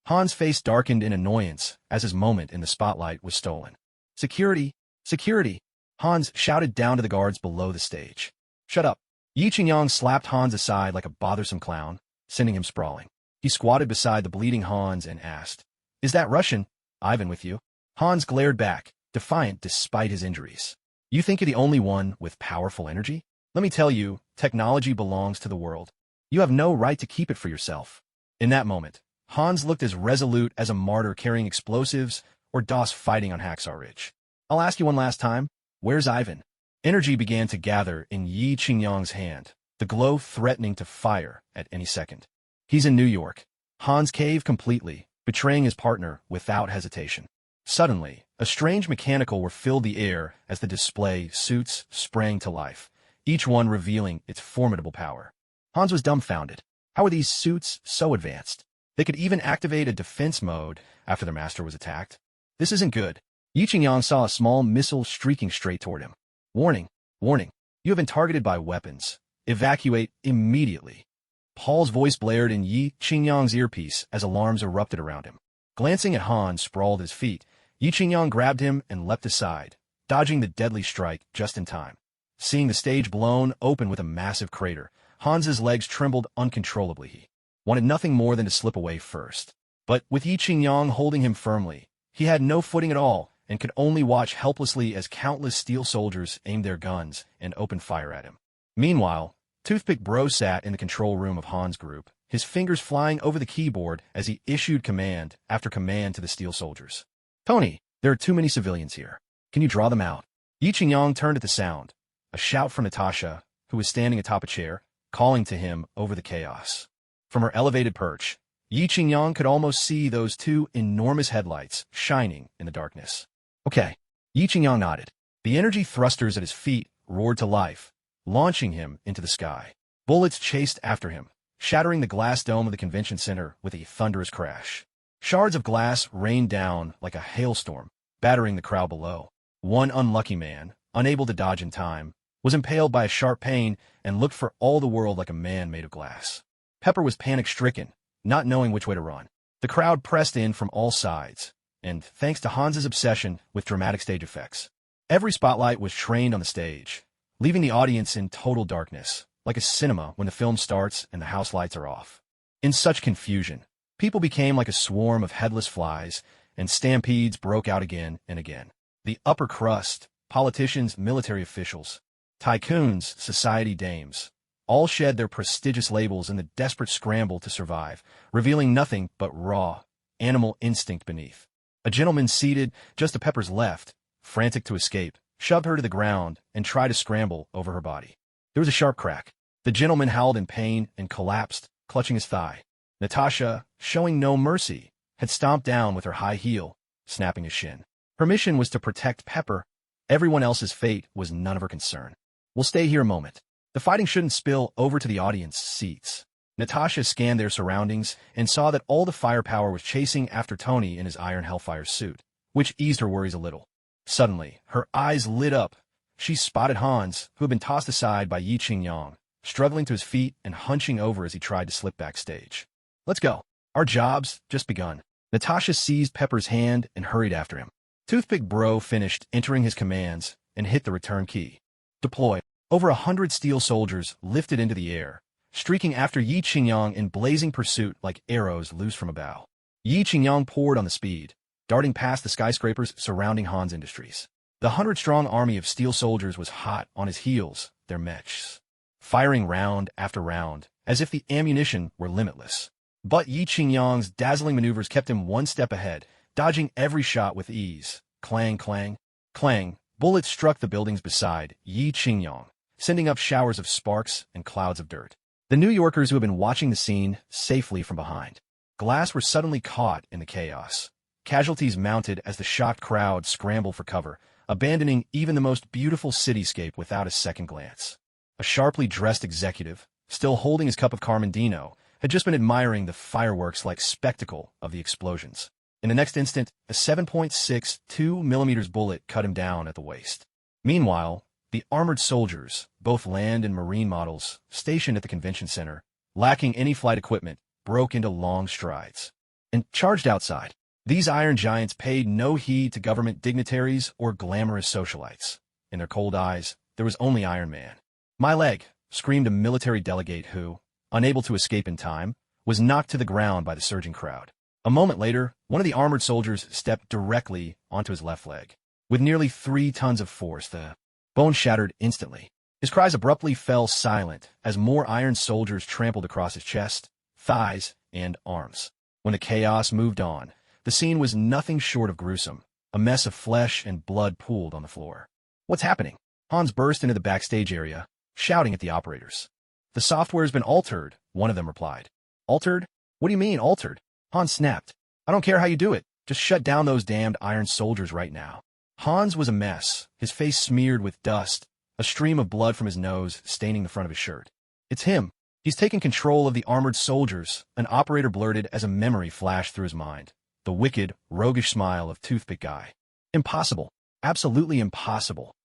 Han's face darkened in annoyance as his moment in the spotlight was stolen. "Security! Security!" Hans shouted down to the guards below the stage. "Shut up!" Yi Qingyang slapped Hans aside like a bothersome clown, sending him sprawling. He squatted beside the bleeding Hans and asked, "Is that Russian Ivan with you?" Hans glared back, defiant despite his injuries. "You think you're the only one with powerful energy? Let me tell you, technology belongs to the world. You have no right to keep it for yourself." In that moment, Hans looked as resolute as a martyr carrying explosives or DOS fighting on Hacksaw Ridge. "I'll ask you one last time. Where's Ivan?" Energy began to gather in Yi Qingyang's hand, the glow threatening to fire at any second. "He's in New York." Hans caved completely, betraying his partner without hesitation. Suddenly, a strange mechanical whir filled the air as the display suits sprang to life, each one revealing its formidable power. Hans was dumbfounded. How were these suits so advanced? They could even activate a defense mode after their master was attacked. This isn't good. Yi Qingyang saw a small missile streaking straight toward him. "Warning! Warning! You have been targeted by weapons. Evacuate immediately." Paul's voice blared in Yi Qingyang's earpiece as alarms erupted around him. Glancing at Hans sprawled at his feet, Yi Qingyang grabbed him and leapt aside, dodging the deadly strike just in time. Seeing the stage blown open with a massive crater, Hans's legs trembled uncontrollably. He wanted nothing more than to slip away first. But with Yi Qingyang holding him firmly, he had no footing at all and could only watch helplessly as countless steel soldiers aimed their guns and opened fire at him. Meanwhile, Toothpick Bro sat in the control room of Hans' group, his fingers flying over the keyboard as he issued command after command to the steel soldiers. "Tony, there are too many civilians here. Can you draw them out?" Yi Qingyang turned at the sound, a shout from Natasha, who was standing atop a chair, calling to him over the chaos. From her elevated perch, Yi Qingyang could almost see those two enormous headlights shining in the darkness. "Okay." Yi Qingyang nodded. The energy thrusters at his feet roared to life, launching him into the sky. Bullets chased after him, shattering the glass dome of the convention center with a thunderous crash. Shards of glass rained down like a hailstorm, battering the crowd below. One unlucky man, unable to dodge in time, was impaled by a sharp pain and looked for all the world like a man made of glass. Pepper was panic-stricken, not knowing which way to run. The crowd pressed in from all sides, and thanks to Hans's obsession with dramatic stage effects, every spotlight was trained on the stage, leaving the audience in total darkness, like a cinema when the film starts and the house lights are off. In such confusion, people became like a swarm of headless flies, and stampedes broke out again and again. The upper crust, politicians, military officials, tycoons, society dames, all shed their prestigious labels in the desperate scramble to survive, revealing nothing but raw, animal instinct beneath. A gentleman seated just to Pepper's left, frantic to escape, shoved her to the ground and tried to scramble over her body. There was a sharp crack. The gentleman howled in pain and collapsed, clutching his thigh. Natasha, showing no mercy, had stomped down with her high heel, snapping his shin. Her mission was to protect Pepper. Everyone else's fate was none of her concern. "We'll stay here a moment. The fighting shouldn't spill over to the audience seats." Natasha scanned their surroundings and saw that all the firepower was chasing after Tony in his Iron Hellfire suit, which eased her worries a little. Suddenly, her eyes lit up. She spotted Hans, who had been tossed aside by Yi Qingyang, struggling to his feet and hunching over as he tried to slip backstage. "Let's go. Our job's just begun." Natasha seized Pepper's hand and hurried after him. Toothpick Bro finished entering his commands and hit the return key. Deploy. Over 100 steel soldiers lifted into the air, streaking after Yi Qingyang in blazing pursuit like arrows loose from a bow. Yi Qingyang poured on the speed, darting past the skyscrapers surrounding Han's Industries. The 100-strong army of steel soldiers was hot on his heels, their mechs, firing round after round, as if the ammunition were limitless. But Yi Qingyang's dazzling maneuvers kept him one step ahead, dodging every shot with ease. Clang, clang, clang. Bullets struck the buildings beside Yi Qingyang, sending up showers of sparks and clouds of dirt. The New Yorkers who had been watching the scene safely from behind glass were suddenly caught in the chaos. Casualties mounted as the shocked crowd scrambled for cover, abandoning even the most beautiful cityscape without a second glance. A sharply dressed executive, still holding his cup of Carmandino, had just been admiring the fireworks-like spectacle of the explosions. In the next instant, a 7.62mm bullet cut him down at the waist. Meanwhile, the armored soldiers, both land and marine models, stationed at the convention center, lacking any flight equipment, broke into long strides and charged outside. These iron giants paid no heed to government dignitaries or glamorous socialites. In their cold eyes, there was only Iron Man. "My leg!" screamed a military delegate who, unable to escape in time, was knocked to the ground by the surging crowd. A moment later, one of the armored soldiers stepped directly onto his left leg. With nearly 3 tons of force, the bone shattered instantly. His cries abruptly fell silent as more iron soldiers trampled across his chest, thighs, and arms. When the chaos moved on, the scene was nothing short of gruesome. A mess of flesh and blood pooled on the floor. "What's happening?" Hans burst into the backstage area, shouting at the operators. "The software has been altered," one of them replied. "Altered? What do you mean, altered?" Hans snapped. "I don't care how you do it. Just shut down those damned iron soldiers right now." Hans was a mess, his face smeared with dust, a stream of blood from his nose staining the front of his shirt. "It's him. He's taken control of the armored soldiers," an operator blurted as a memory flashed through his mind. The wicked, roguish smile of Toothpick Guy. "Impossible. Absolutely impossible."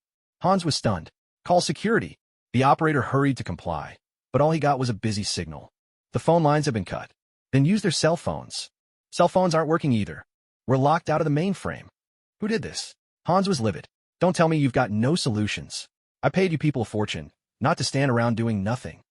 Hans was stunned. "Call security." The operator hurried to comply, but all he got was a busy signal. "The phone lines have been cut." "Then use their cell phones." "Cell phones aren't working either. We're locked out of the mainframe." "Who did this?" Hans was livid. "Don't tell me you've got no solutions. I paid you people a fortune, not to stand around doing nothing.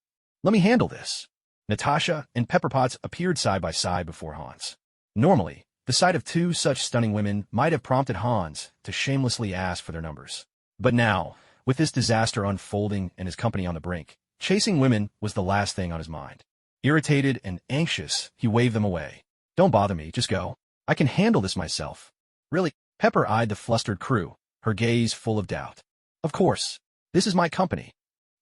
Let me handle this." Natasha and Pepper Potts appeared side by side before Hans. Normally, the sight of 2 such stunning women might have prompted Hans to shamelessly ask for their numbers. But now, with this disaster unfolding and his company on the brink, chasing women was the last thing on his mind. Irritated and anxious, he waved them away. "Don't bother me, just go. I can handle this myself." "Really?" Pepper eyed the flustered crew, her gaze full of doubt. "Of course. This is my company.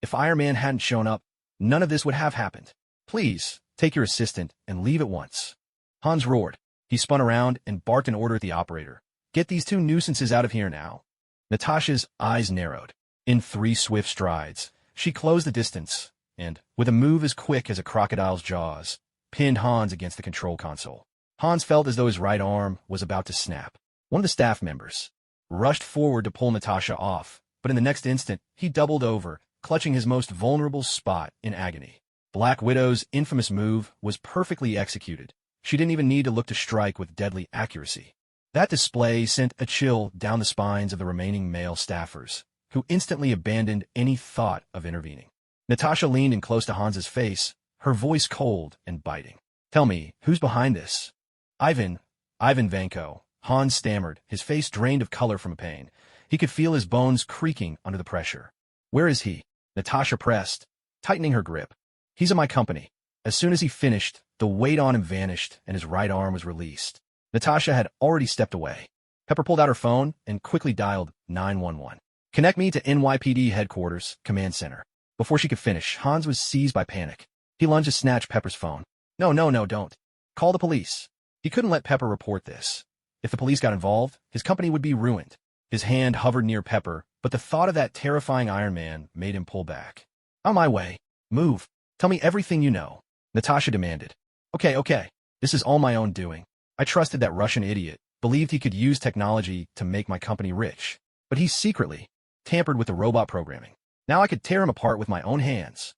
If Iron Man hadn't shown up, none of this would have happened. Please, take your assistant and leave at once." Hans roared. He spun around and barked an order at the operator. "Get these 2 nuisances out of here now." Natasha's eyes narrowed. In 3 swift strides, she closed the distance, and, with a move as quick as a crocodile's jaws, pinned Hans against the control console. Hans felt as though his right arm was about to snap. One of the staff members rushed forward to pull Natasha off, but in the next instant, he doubled over, clutching his most vulnerable spot in agony. Black Widow's infamous move was perfectly executed. She didn't even need to look to strike with deadly accuracy. That display sent a chill down the spines of the remaining male staffers, who instantly abandoned any thought of intervening. Natasha leaned in close to Hans's face, her voice cold and biting. "Tell me, who's behind this?" Ivan Vanko," Hans stammered, his face drained of color from pain. He could feel his bones creaking under the pressure. "Where is he?" Natasha pressed, tightening her grip. "He's in my company." As soon as he finished, the weight on him vanished and his right arm was released. Natasha had already stepped away. Pepper pulled out her phone and quickly dialed 911. "Connect me to NYPD headquarters, command center." Before she could finish, Hans was seized by panic. He lunged to snatch Pepper's phone. No, don't. Call the police." He couldn't let Pepper report this. If the police got involved, his company would be ruined. His hand hovered near Pepper, but the thought of that terrifying Iron Man made him pull back. "On my way. Move. Tell me everything you know," Natasha demanded. Okay. This is all my own doing. I trusted that Russian idiot, believed he could use technology to make my company rich. But he secretly tampered with the robot programming. Now I could tear him apart with my own hands."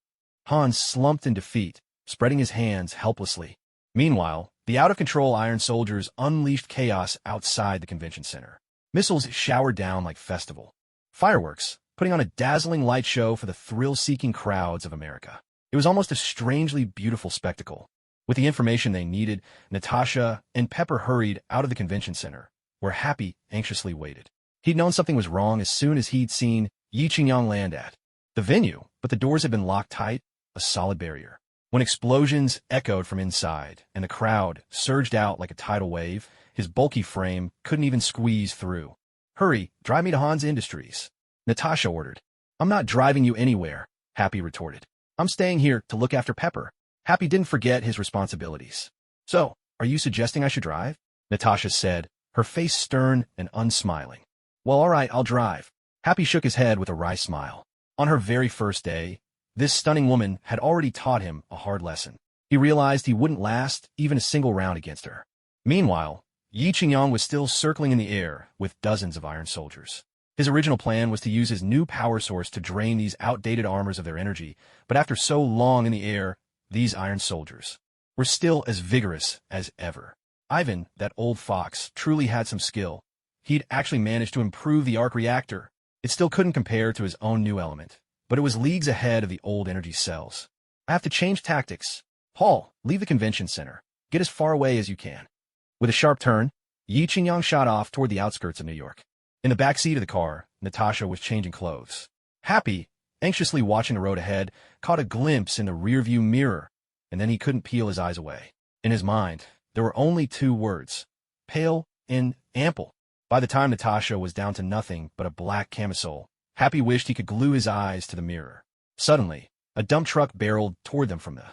Hans slumped in defeat, spreading his hands helplessly. Meanwhile, The out-of-control Iron Soldiers unleashed chaos outside the convention center. Missiles showered down like festival fireworks, putting on a dazzling light show for the thrill-seeking crowds of America. It was almost a strangely beautiful spectacle. With the information they needed, Natasha and Pepper hurried out of the convention center, where Happy anxiously waited. He'd known something was wrong as soon as he'd seen Yi Qingyang land at the venue, but the doors had been locked tight, a solid barrier. When explosions echoed from inside and the crowd surged out like a tidal wave, his bulky frame couldn't even squeeze through. "Hurry, drive me to Han's Industries," Natasha ordered. "I'm not driving you anywhere," Happy retorted. "I'm staying here to look after Pepper." Happy didn't forget his responsibilities. "So, are you suggesting I should drive?" Natasha said, her face stern and unsmiling. "Well, all right, I'll drive." Happy shook his head with a wry smile. On her very first day, this stunning woman had already taught him a hard lesson. He realized he wouldn't last even a single round against her. Meanwhile, Yi Qingyang was still circling in the air with dozens of Iron Soldiers. His original plan was to use his new power source to drain these outdated armors of their energy, but after so long in the air, these Iron Soldiers were still as vigorous as ever. Ivan, that old fox, truly had some skill. He'd actually managed to improve the arc reactor. It still couldn't compare to his own new element, but it was leagues ahead of the old energy cells. "I have to change tactics. Paul, leave the convention center. Get as far away as you can." With a sharp turn, Yi Qingyang shot off toward the outskirts of New York. In the back seat of the car, Natasha was changing clothes. Happy, anxiously watching the road ahead, caught a glimpse in the rearview mirror, and then he couldn't peel his eyes away. In his mind, there were only two words: pale and ample. By the time Natasha was down to nothing but a black camisole, Happy wished he could glue his eyes to the mirror. Suddenly, a dump truck barreled toward them from the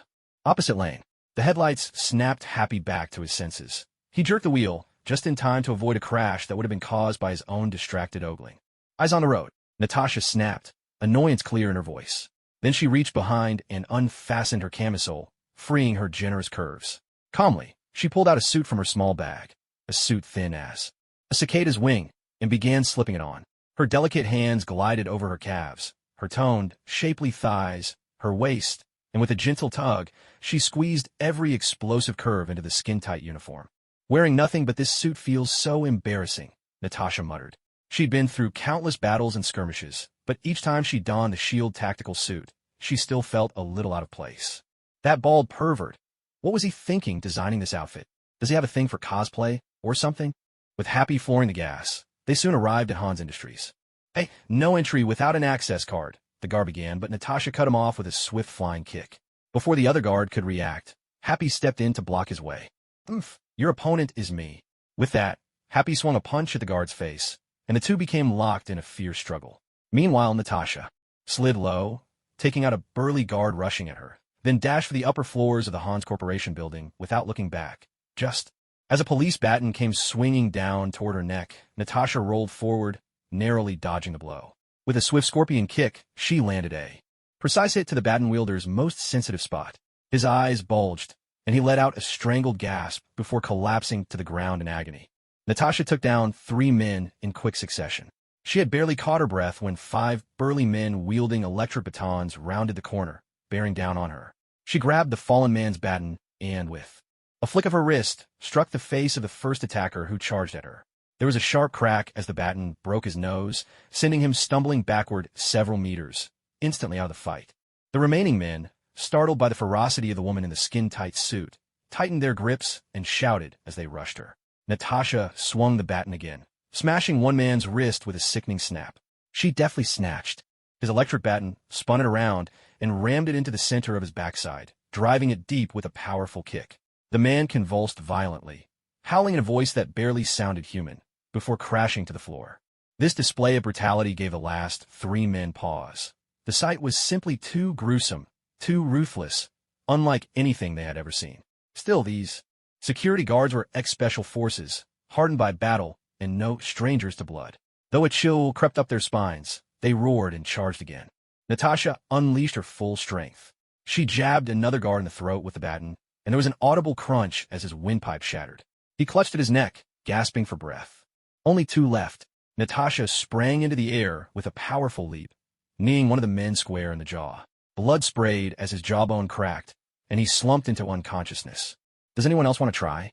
opposite lane. The headlights snapped Happy back to his senses. He jerked the wheel, just in time to avoid a crash that would have been caused by his own distracted ogling. "Eyes on the road," Natasha snapped, annoyance clear in her voice. Then she reached behind and unfastened her camisole, freeing her generous curves. Calmly, she pulled out a suit from her small bag, a suit thin as a cicada's wing, and began slipping it on. Her delicate hands glided over her calves, her toned, shapely thighs, her waist, and with a gentle tug, she squeezed every explosive curve into the skin-tight uniform. "Wearing nothing but this suit feels so embarrassing," Natasha muttered. She'd been through countless battles and skirmishes, but each time she donned the SHIELD tactical suit, she still felt a little out of place. That bald pervert. What was he thinking designing this outfit? Does he have a thing for cosplay or something? With Happy flooring the gas, they soon arrived at Han's Industries. "Hey, no entry without an access card," the guard began, but Natasha cut him off with a swift flying kick. Before the other guard could react, Happy stepped in to block his way. "Oomph, your opponent is me." With that, Happy swung a punch at the guard's face, and the two became locked in a fierce struggle. Meanwhile, Natasha slid low, taking out a burly guard rushing at her, then dashed for the upper floors of the Hans Corporation building without looking back. Just as a police baton came swinging down toward her neck, Natasha rolled forward, narrowly dodging the blow. With a swift scorpion kick, she landed a precise hit to the baton wielder's most sensitive spot. His eyes bulged, and he let out a strangled gasp before collapsing to the ground in agony. Natasha took down 3 men in quick succession. She had barely caught her breath when 5 burly men wielding electric batons rounded the corner, bearing down on her. She grabbed the fallen man's baton and, with a flick of her wrist, struck the face of the first attacker who charged at her. There was a sharp crack as the baton broke his nose, sending him stumbling backward several meters, instantly out of the fight. The remaining men, startled by the ferocity of the woman in the skin-tight suit, tightened their grips and shouted as they rushed her. Natasha swung the baton again, smashing one man's wrist with a sickening snap. She deftly snatched his electric baton, spun it around, and rammed it into the center of his backside, driving it deep with a powerful kick. The man convulsed violently, howling in a voice that barely sounded human, before crashing to the floor. This display of brutality gave the last 3 men pause. The sight was simply too gruesome, too ruthless, unlike anything they had ever seen. Still, these security guards were ex-special forces, hardened by battle, and no strangers to blood. Though a chill crept up their spines, they roared and charged again. Natasha unleashed her full strength. She jabbed another guard in the throat with the baton, and there was an audible crunch as his windpipe shattered. He clutched at his neck, gasping for breath. Only 2 left. Natasha sprang into the air with a powerful leap, kneeing one of the men square in the jaw. Blood sprayed as his jawbone cracked, and he slumped into unconsciousness. Does anyone else want to try?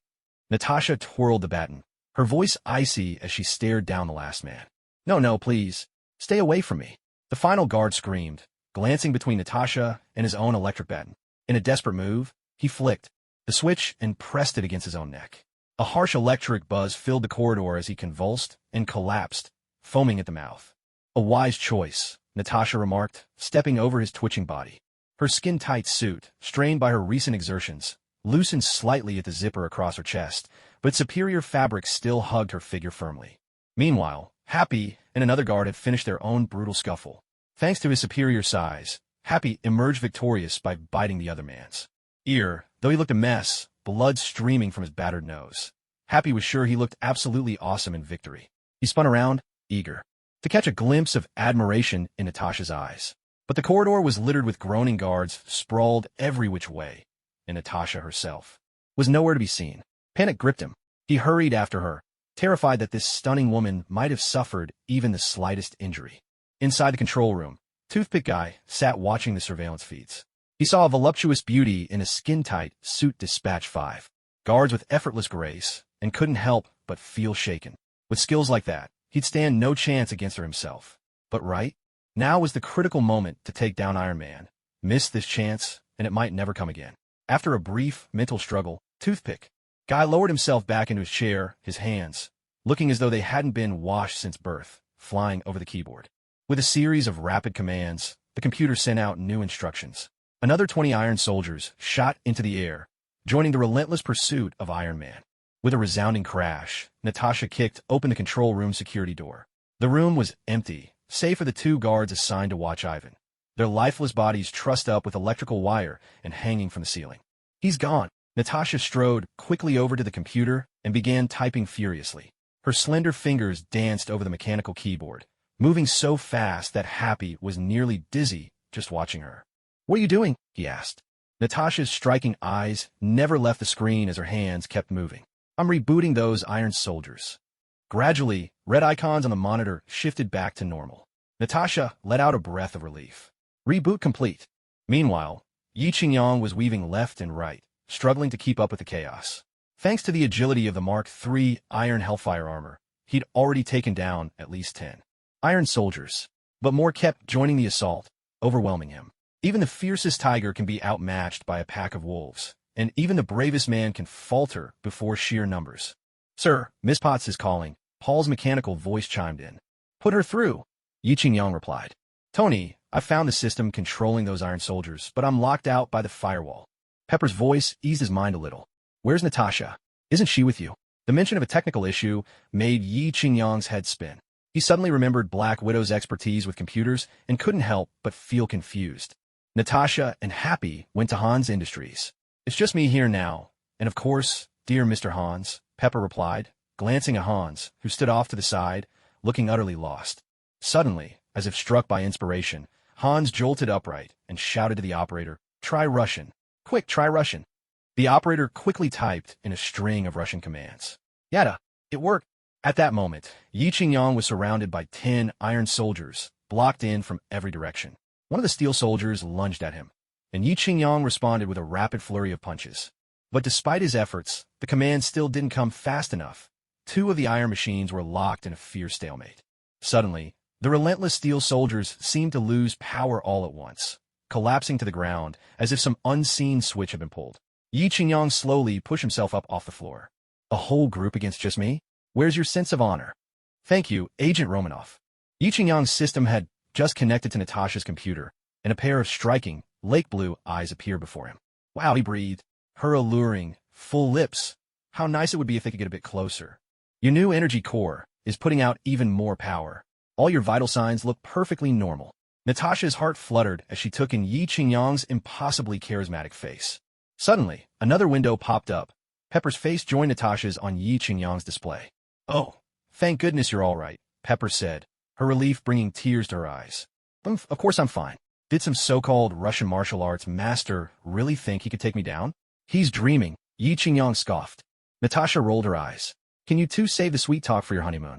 Natasha twirled the baton, her voice icy as she stared down the last man. No, no, please. Stay away from me. The final guard screamed, glancing between Natasha and his own electric baton. In a desperate move, he flicked the switch and pressed it against his own neck. A harsh electric buzz filled the corridor as he convulsed and collapsed, foaming at the mouth. A wise choice, Natasha remarked, stepping over his twitching body. Her skin-tight suit, strained by her recent exertions, loosened slightly at the zipper across her chest, but superior fabric still hugged her figure firmly. Meanwhile, Happy and another guard had finished their own brutal scuffle. Thanks to his superior size, Happy emerged victorious by biting the other man's ear, though he looked a mess, blood streaming from his battered nose. Happy was sure he looked absolutely awesome in victory. He spun around, eager to catch a glimpse of admiration in Natasha's eyes. But the corridor was littered with groaning guards sprawled every which way, and Natasha herself was nowhere to be seen. Panic gripped him. He hurried after her, terrified that this stunning woman might have suffered even the slightest injury. Inside the control room, Toothpick Guy sat watching the surveillance feeds. He saw a voluptuous beauty in a skin-tight suit dispatch 5 guards with effortless grace, and couldn't help but feel shaken. With skills like that, he'd stand no chance against her himself. But right now was the critical moment to take down Iron Man. Miss this chance, and it might never come again. After a brief mental struggle, Toothpick Guy lowered himself back into his chair, his hands, looking as though they hadn't been washed since birth, flying over the keyboard. With a series of rapid commands, the computer sent out new instructions. Another 20 Iron Soldiers shot into the air, joining the relentless pursuit of Iron Man. With a resounding crash, Natasha kicked open the control room security door. The room was empty, save for the 2 guards assigned to watch Ivan, their lifeless bodies trussed up with electrical wire and hanging from the ceiling. He's gone. Natasha strode quickly over to the computer and began typing furiously. Her slender fingers danced over the mechanical keyboard, moving so fast that Happy was nearly dizzy just watching her. What are you doing? He asked. Natasha's striking eyes never left the screen as her hands kept moving. I'm rebooting those Iron Soldiers. Gradually, red icons on the monitor shifted back to normal. Natasha let out a breath of relief. Reboot complete. Meanwhile, Yi Qingyang was weaving left and right, struggling to keep up with the chaos. Thanks to the agility of the Mark III Iron Hellfire armor, he'd already taken down at least 10 Iron Soldiers. But more kept joining the assault, overwhelming him. Even the fiercest tiger can be outmatched by a pack of wolves, and even the bravest man can falter before sheer numbers. Sir, Miss Potts is calling. Paul's mechanical voice chimed in. Put her through, Yi Qingyang replied. Tony, I found the system controlling those Iron Soldiers, but I'm locked out by the firewall. Pepper's voice eased his mind a little. Where's Natasha? Isn't she with you? The mention of a technical issue made Yi Qingyang's head spin. He suddenly remembered Black Widow's expertise with computers and couldn't help but feel confused. Natasha and Happy went to Hans Industries. It's just me here now, and of course, dear Mr. Hans, Pepper replied, glancing at Hans, who stood off to the side, looking utterly lost. Suddenly, as if struck by inspiration, Hans jolted upright and shouted to the operator, Try Russian. Quick, try Russian. The operator quickly typed in a string of Russian commands. Yada, it worked. At that moment, Yi Qingyang was surrounded by 10 Iron Soldiers, blocked in from every direction. One of the Steel Soldiers lunged at him, and Yi Qingyang responded with a rapid flurry of punches. But despite his efforts, the commands still didn't come fast enough. 2 of the iron machines were locked in a fierce stalemate. Suddenly, the relentless Steel Soldiers seemed to lose power all at once, collapsing to the ground as if some unseen switch had been pulled. Yi Qingyang slowly pushed himself up off the floor. A whole group against just me? Where's your sense of honor? Thank you, Agent Romanoff. Yi Qingyang's system had just connected to Natasha's computer, and a pair of striking, lake blue eyes appeared before him. Wow, he breathed. Her alluring, full lips. How nice it would be if they could get a bit closer. Your new energy core is putting out even more power. All your vital signs look perfectly normal. Natasha's heart fluttered as she took in Yi Qingyang's impossibly charismatic face. Suddenly, another window popped up. Pepper's face joined Natasha's on Yi Qingyang's display. Oh, thank goodness you're all right, Pepper said, her relief bringing tears to her eyes. Of course I'm fine. Did some so-called Russian martial arts master really think he could take me down? He's dreaming, Yi Qingyang scoffed. Natasha rolled her eyes. Can you two save the sweet talk for your honeymoon?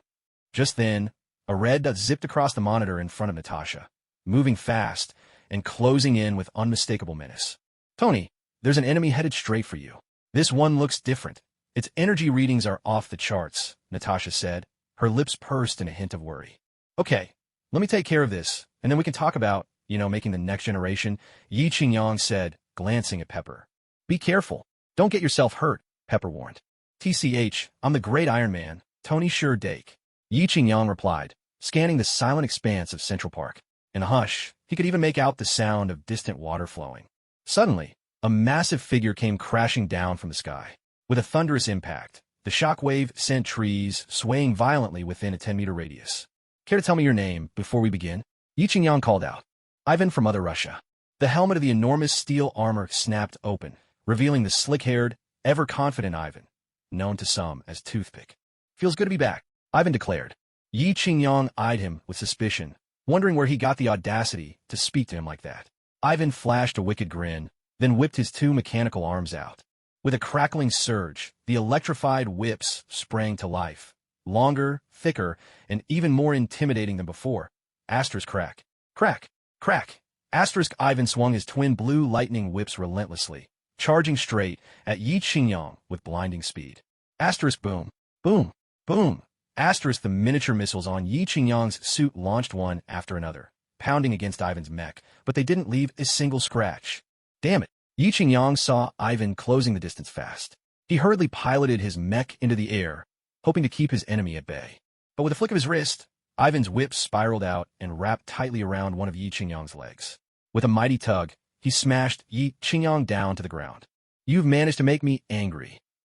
Just then, a red dot zipped across the monitor in front of Natasha, moving fast and closing in with unmistakable menace. Tony, there's an enemy headed straight for you. This one looks different. Its energy readings are off the charts, Natasha said, her lips pursed in a hint of worry. Okay, let me take care of this, and then we can talk about, making the next generation, Yi Qingyang said, glancing at Pepper. Be careful. Don't get yourself hurt, Pepper warned. TCH, I'm the great Iron Man, Tony Sure Dake. Yi Qingyang replied, scanning the silent expanse of Central Park. In a hush, he could even make out the sound of distant water flowing. Suddenly, a massive figure came crashing down from the sky. With a thunderous impact, the shockwave sent trees swaying violently within a 10-meter radius. Care to tell me your name before we begin? Yi Qingyang called out. Ivan from Mother Russia. The helmet of the enormous steel armor snapped open, revealing the slick-haired, ever-confident Ivan, known to some as Toothpick. Feels good to be back, Ivan declared. Yi Qingyang eyed him with suspicion, wondering where he got the audacity to speak to him like that. Ivan flashed a wicked grin, then whipped his two mechanical arms out. With a crackling surge, the electrified whips sprang to life. Longer, thicker, and even more intimidating than before. Asterisk crack. Crack. Crack. Asterisk Ivan swung his twin blue lightning whips relentlessly, charging straight at Yi Qingyang with blinding speed. Asterisk boom. Boom. Boom. Asterisk the miniature missiles on Yi Qingyang's suit launched one after another, pounding against Ivan's mech, but they didn't leave a single scratch. Damn it. Yi Qingyang saw Ivan closing the distance fast. He hurriedly piloted his mech into the air, hoping to keep his enemy at bay. But with a flick of his wrist, Ivan's whip spiraled out and wrapped tightly around one of Yi Qingyang's legs. With a mighty tug, he smashed Yi Qingyang down to the ground. You've managed to make me angry.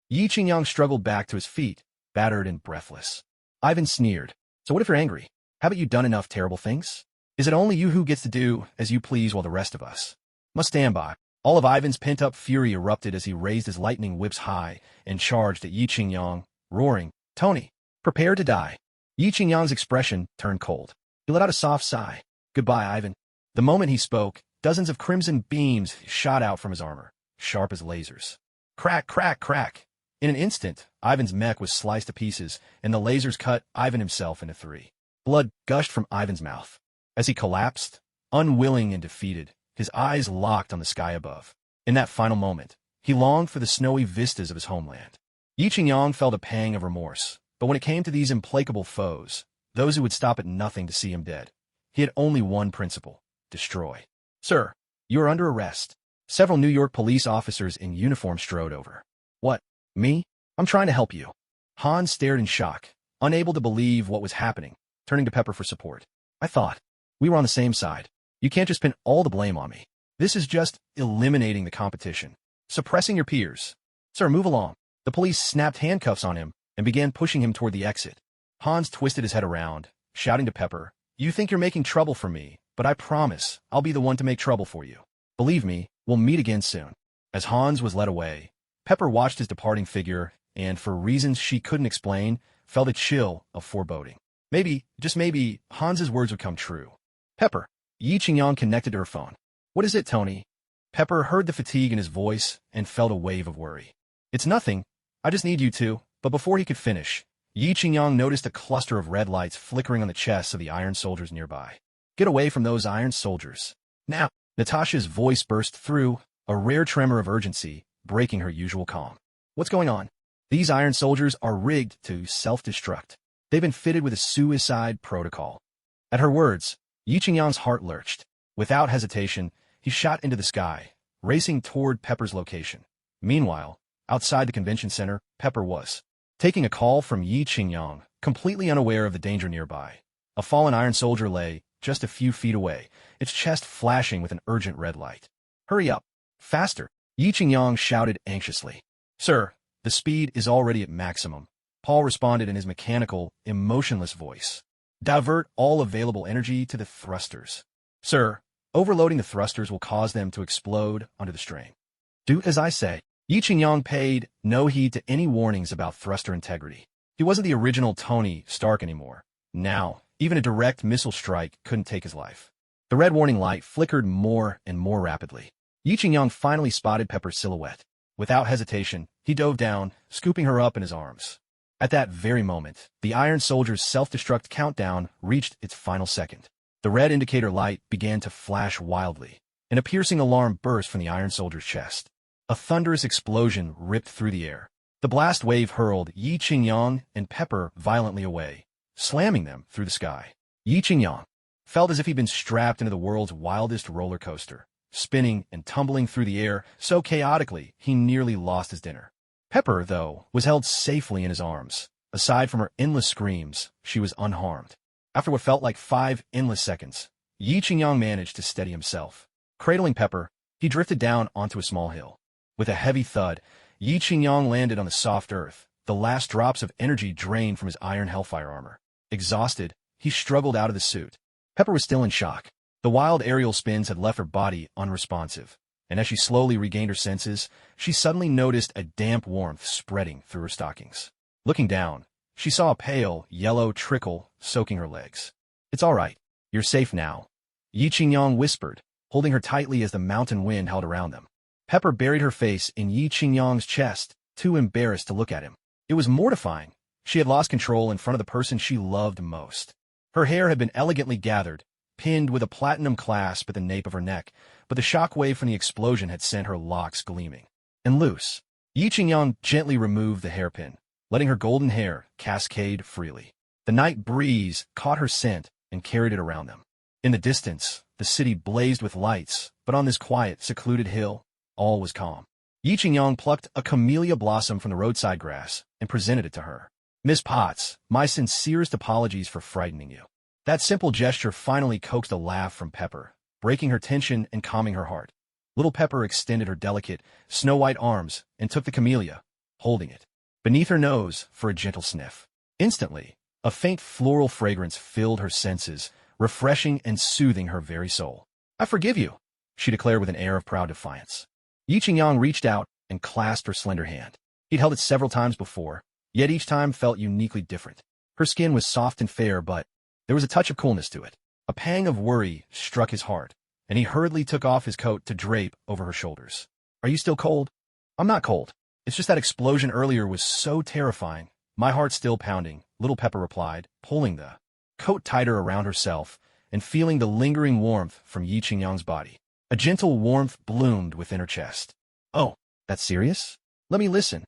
Yi Qingyang struggled back to his feet, battered and breathless. Ivan sneered. So what if you're angry? Haven't you done enough terrible things? Is it only you who gets to do as you please while the rest of us must stand by? All of Ivan's pent-up fury erupted as he raised his lightning whips high and charged at Yi Qingyang, roaring, Tony, prepare to die. Yi Qingyang's expression turned cold. He let out a soft sigh. Goodbye, Ivan. The moment he spoke, dozens of crimson beams shot out from his armor, sharp as lasers. Crack, crack, crack. In an instant, Ivan's mech was sliced to pieces, and the lasers cut Ivan himself into three. Blood gushed from Ivan's mouth. As he collapsed, unwilling and defeated, his eyes locked on the sky above. In that final moment, he longed for the snowy vistas of his homeland. Yi Qingyang felt a pang of remorse, but when it came to these implacable foes, those who would stop at nothing to see him dead, he had only one principle: destroy. Sir, you are under arrest. Several New York police officers in uniform strode over. What? Me? I'm trying to help you. Hans stared in shock, unable to believe what was happening, turning to Pepper for support. I thought we were on the same side. You can't just pin all the blame on me. This is just eliminating the competition, suppressing your peers. Sir, move along. The police snapped handcuffs on him and began pushing him toward the exit. Hans twisted his head around, shouting to Pepper, You think you're making trouble for me, but I promise I'll be the one to make trouble for you. Believe me, we'll meet again soon. As Hans was led away, Pepper watched his departing figure and, for reasons she couldn't explain, felt a chill of foreboding. Maybe, just maybe, Hans's words would come true. Pepper. Yi Qingyang connected to her phone. What is it, Tony? Pepper heard the fatigue in his voice and felt a wave of worry. It's nothing. I just need you to. But before he could finish, Yi Qingyang noticed a cluster of red lights flickering on the chests of the iron soldiers nearby. Get away from those iron soldiers. Now. Natasha's voice burst through, a rare tremor of urgency, breaking her usual calm. What's going on? These iron soldiers are rigged to self-destruct. They've been fitted with a suicide protocol. At her words, Yi Qingyang's heart lurched. Without hesitation, he shot into the sky, racing toward Pepper's location. Meanwhile, outside the convention center, Pepper was taking a call from Yi Qingyang, completely unaware of the danger nearby. A fallen iron soldier lay just a few feet away, its chest flashing with an urgent red light. Hurry up. Faster. Yi Qingyang shouted anxiously. Sir, the speed is already at maximum. Paul responded in his mechanical, emotionless voice. Divert all available energy to the thrusters. Sir, overloading the thrusters will cause them to explode under the strain. Do as I say. Yi Qingyang paid no heed to any warnings about thruster integrity. He wasn't the original Tony Stark anymore. Now, even a direct missile strike couldn't take his life. The red warning light flickered more and more rapidly. Yi Qingyang finally spotted Pepper's silhouette. Without hesitation, he dove down, scooping her up in his arms. At that very moment, the Iron Soldier's self-destruct countdown reached its final second. The red indicator light began to flash wildly, and a piercing alarm burst from the Iron Soldier's chest. A thunderous explosion ripped through the air. The blast wave hurled Yi Qingyang and Pepper violently away, slamming them through the sky. Yi Qingyang felt as if he'd been strapped into the world's wildest roller coaster, spinning and tumbling through the air so chaotically he nearly lost his dinner. Pepper, though, was held safely in his arms. Aside from her endless screams, she was unharmed. After what felt like 5 endless seconds, Yi Qingyang managed to steady himself. Cradling Pepper, he drifted down onto a small hill. With a heavy thud, Yi Qingyang landed on the soft earth, the last drops of energy drained from his iron hellfire armor. Exhausted, he struggled out of the suit. Pepper was still in shock. The wild aerial spins had left her body unresponsive, and as she slowly regained her senses, she suddenly noticed a damp warmth spreading through her stockings. Looking down, she saw a pale, yellow trickle soaking her legs. "It's all right. You're safe now," Yi Qingyang whispered, holding her tightly as the mountain wind held around them. Pepper buried her face in Yi Qingyang's chest, too embarrassed to look at him. It was mortifying. She had lost control in front of the person she loved most. Her hair had been elegantly gathered, pinned with a platinum clasp at the nape of her neck, but the shockwave from the explosion had sent her locks gleaming and loose. Yi Qingyang gently removed the hairpin, letting her golden hair cascade freely. The night breeze caught her scent and carried it around them. In the distance, the city blazed with lights, but on this quiet, secluded hill, all was calm. Yi Qingyang plucked a camellia blossom from the roadside grass and presented it to her. "Miss Potts, my sincerest apologies for frightening you." That simple gesture finally coaxed a laugh from Pepper, breaking her tension and calming her heart. Little Pepper extended her delicate, snow-white arms and took the camellia, holding it beneath her nose for a gentle sniff. Instantly, a faint floral fragrance filled her senses, refreshing and soothing her very soul. "I forgive you," she declared with an air of proud defiance. Yi Qingyang reached out and clasped her slender hand. He'd held it several times before, yet each time felt uniquely different. Her skin was soft and fair, but there was a touch of coolness to it. A pang of worry struck his heart, and he hurriedly took off his coat to drape over her shoulders. "Are you still cold?" "I'm not cold. It's just that explosion earlier was so terrifying. My heart's still pounding," Little Pepper replied, pulling the coat tighter around herself and feeling the lingering warmth from Yi Qingyang's body. A gentle warmth bloomed within her chest. "Oh, that's serious? Let me listen,"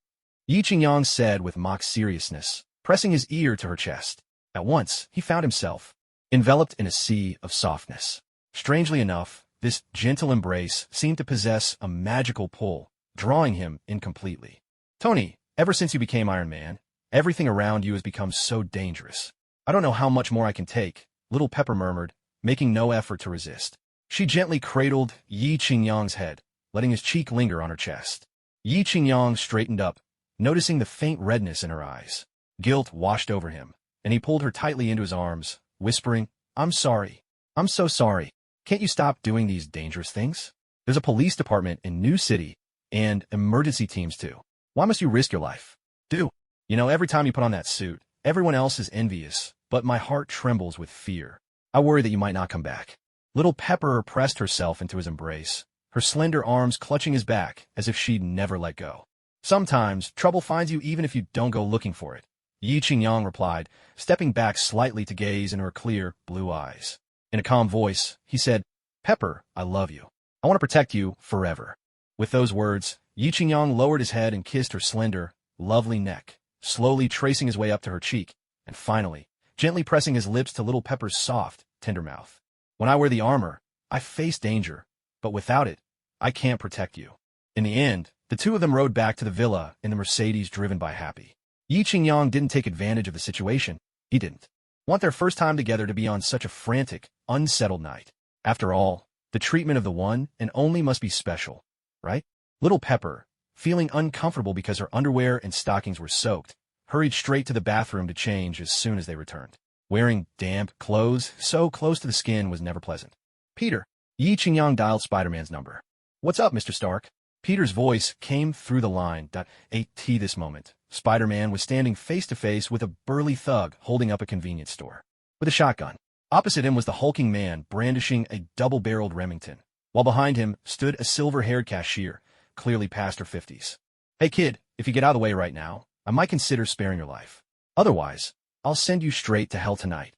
Yi Qingyang said with mock seriousness, pressing his ear to her chest. At once, he found himself enveloped in a sea of softness. Strangely enough, this gentle embrace seemed to possess a magical pull, drawing him in completely. "Tony, ever since you became Iron Man, everything around you has become so dangerous. I don't know how much more I can take," Little Pepper murmured, making no effort to resist. She gently cradled Yi Qingyang's head, letting his cheek linger on her chest. Yi Qingyang straightened up, noticing the faint redness in her eyes. Guilt washed over him, and he pulled her tightly into his arms, whispering, "I'm sorry. I'm so sorry. Can't you stop doing these dangerous things? There's a police department in New City, and emergency teams too. Why must you risk your life? Do. You know, every time you put on that suit, everyone else is envious, but my heart trembles with fear. I worry that you might not come back." Little Pepper pressed herself into his embrace, her slender arms clutching his back as if she'd never let go. "Sometimes, trouble finds you even if you don't go looking for it," Yi Qingyang replied, stepping back slightly to gaze into her clear, blue eyes. In a calm voice, he said, "Pepper, I love you. I want to protect you forever." With those words, Yi Qingyang lowered his head and kissed her slender, lovely neck, slowly tracing his way up to her cheek, and finally, gently pressing his lips to Little Pepper's soft, tender mouth. "When I wear the armor, I face danger, but without it, I can't protect you." In the end, the two of them rode back to the villa in the Mercedes driven by Happy. Yi Qingyang didn't take advantage of the situation. He didn't want their first time together to be on such a frantic, unsettled night. After all, the treatment of the one and only must be special, right? Little Pepper, feeling uncomfortable because her underwear and stockings were soaked, hurried straight to the bathroom to change as soon as they returned. Wearing damp clothes so close to the skin was never pleasant. "Peter," Yi Qingyang dialed Spider-Man's number. "What's up, Mr. Stark?" Peter's voice came through the line. At this moment, Spider-Man was standing face-to-face with a burly thug holding up a convenience store with a shotgun. Opposite him was the hulking man brandishing a double-barreled Remington, while behind him stood a silver-haired cashier, clearly past her 50s. "Hey kid, if you get out of the way right now, I might consider sparing your life. Otherwise, I'll send you straight to hell tonight."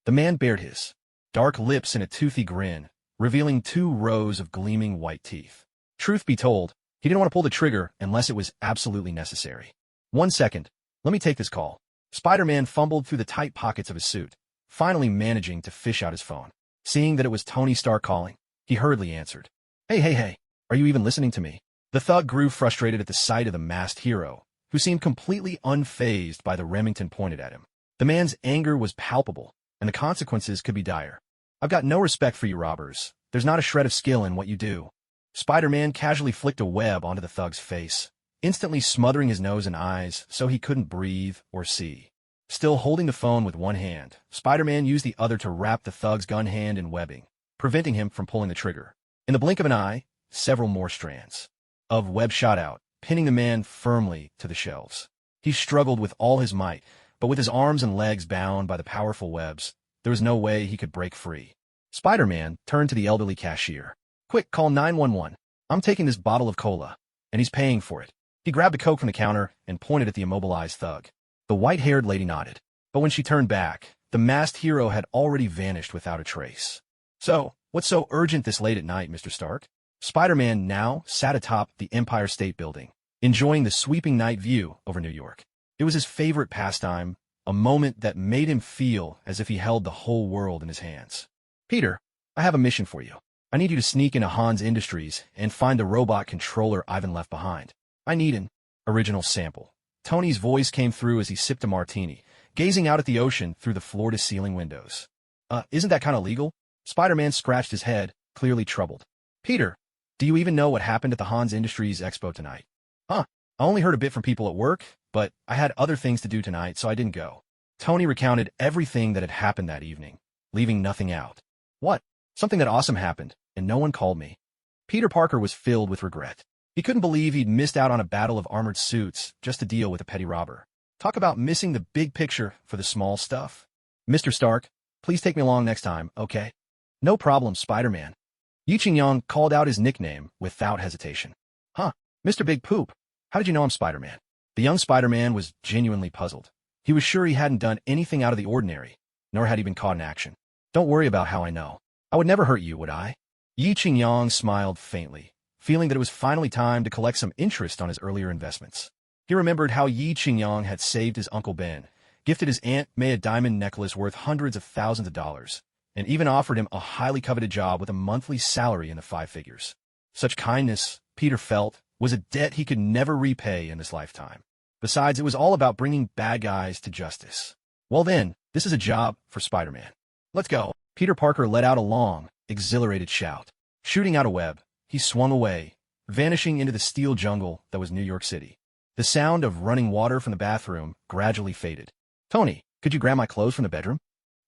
The man bared his dark lips in a toothy grin, revealing 2 rows of gleaming white teeth. Truth be told, He didn't want to pull the trigger unless it was absolutely necessary. 1 second. Let me take this call. Spider-Man fumbled through the tight pockets of his suit, finally managing to fish out his phone. Seeing that it was Tony Stark calling, he hurriedly answered. Hey, are you even listening to me? The thug grew frustrated at the sight of the masked hero, who seemed completely unfazed by the Remington pointed at him. The man's anger was palpable, and the consequences could be dire. I've got no respect for you robbers. There's not a shred of skill in what you do. Spider-Man casually flicked a web onto the thug's face, instantly smothering his nose and eyes so he couldn't breathe or see. Still holding the phone with one hand, Spider-Man used the other to wrap the thug's gun hand in webbing, preventing him from pulling the trigger. In the blink of an eye, several more strands of web shot out, pinning the man firmly to the shelves. He struggled with all his might, but with his arms and legs bound by the powerful webs, there was no way he could break free. Spider-Man turned to the elderly cashier. Quick, call 911. I'm taking this bottle of cola, and he's paying for it. He grabbed a Coke from the counter and pointed at the immobilized thug. The white-haired lady nodded, but when she turned back, the masked hero had already vanished without a trace. So, what's so urgent this late at night, Mr. Stark? Spider-Man now sat atop the Empire State Building, enjoying the sweeping night view over New York. It was his favorite pastime, a moment that made him feel as if he held the whole world in his hands. Peter, I have a mission for you. I need you to sneak into Hans Industries and find the robot controller Ivan left behind. I need an original sample. Tony's voice came through as he sipped a martini, gazing out at the ocean through the floor-to-ceiling windows. Isn't that kind of legal? Spider-Man scratched his head, clearly troubled. Peter, do you even know what happened at the Hans Industries Expo tonight? I only heard a bit from people at work, but I had other things to do tonight, so I didn't go. Tony recounted everything that had happened that evening, leaving nothing out. What? Something that awesome happened, and no one called me. Peter Parker was filled with regret. He couldn't believe he'd missed out on a battle of armored suits just to deal with a petty robber. Talk about missing the big picture for the small stuff. Mr. Stark, please take me along next time, okay? No problem, Spider-Man. Yi-Ching-Yong called out his nickname without hesitation. Mr. Big Poop, how did you know I'm Spider-Man? The young Spider-Man was genuinely puzzled. He was sure he hadn't done anything out of the ordinary, nor had he been caught in action. Don't worry about how I know. I would never hurt you, would I? Yi-Ching-Yong smiled faintly, feeling that it was finally time to collect some interest on his earlier investments. He remembered how Yi-Ching-Yong had saved his Uncle Ben, gifted his Aunt May a diamond necklace worth hundreds of thousands of dollars, and even offered him a highly coveted job with a monthly salary in the 5 figures. Such kindness, Peter felt, was a debt he could never repay in this lifetime. Besides, it was all about bringing bad guys to justice. Well then, this is a job for Spider-Man. Let's go. Peter Parker let out a long, exhilarated shout. Shooting out a web, he swung away, vanishing into the steel jungle that was New York City. The sound of running water from the bathroom gradually faded. Tony, could you grab my clothes from the bedroom?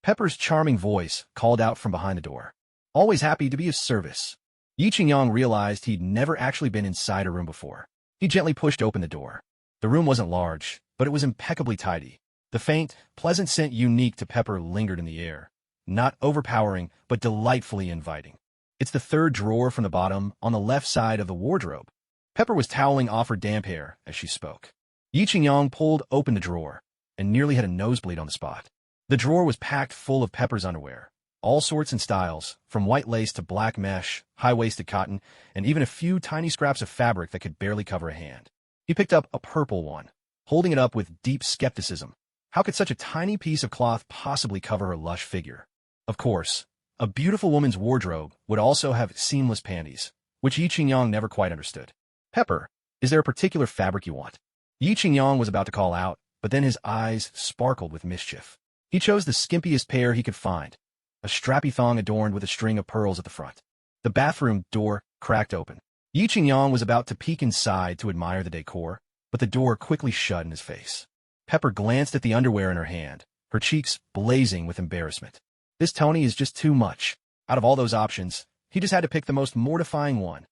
Pepper's charming voice called out from behind the door. Always happy to be of service. Yi-Ching-Yong realized he'd never actually been inside a room before. He gently pushed open the door. The room wasn't large, but it was impeccably tidy. The faint, pleasant scent unique to Pepper lingered in the air. Not overpowering, but delightfully inviting. It's the third drawer from the bottom, on the left side of the wardrobe. Pepper was toweling off her damp hair as she spoke. Yi-Ching-Yong pulled open the drawer, and nearly had a nosebleed on the spot. The drawer was packed full of Pepper's underwear, all sorts and styles, from white lace to black mesh, high-waisted cotton, and even a few tiny scraps of fabric that could barely cover a hand. He picked up a purple one, holding it up with deep skepticism. How could such a tiny piece of cloth possibly cover her lush figure? Of course, a beautiful woman's wardrobe would also have seamless panties, which Yi-Ching-Yong never quite understood. Pepper, is there a particular fabric you want? Yi-Ching-Yong was about to call out, but then his eyes sparkled with mischief. He chose the skimpiest pair he could find, a strappy thong adorned with a string of pearls at the front. The bathroom door cracked open. Yi-Ching-Yong was about to peek inside to admire the decor, but the door quickly shut in his face. Pepper glanced at the underwear in her hand, her cheeks blazing with embarrassment. This Tony is just too much. Out of all those options, he just had to pick the most mortifying one.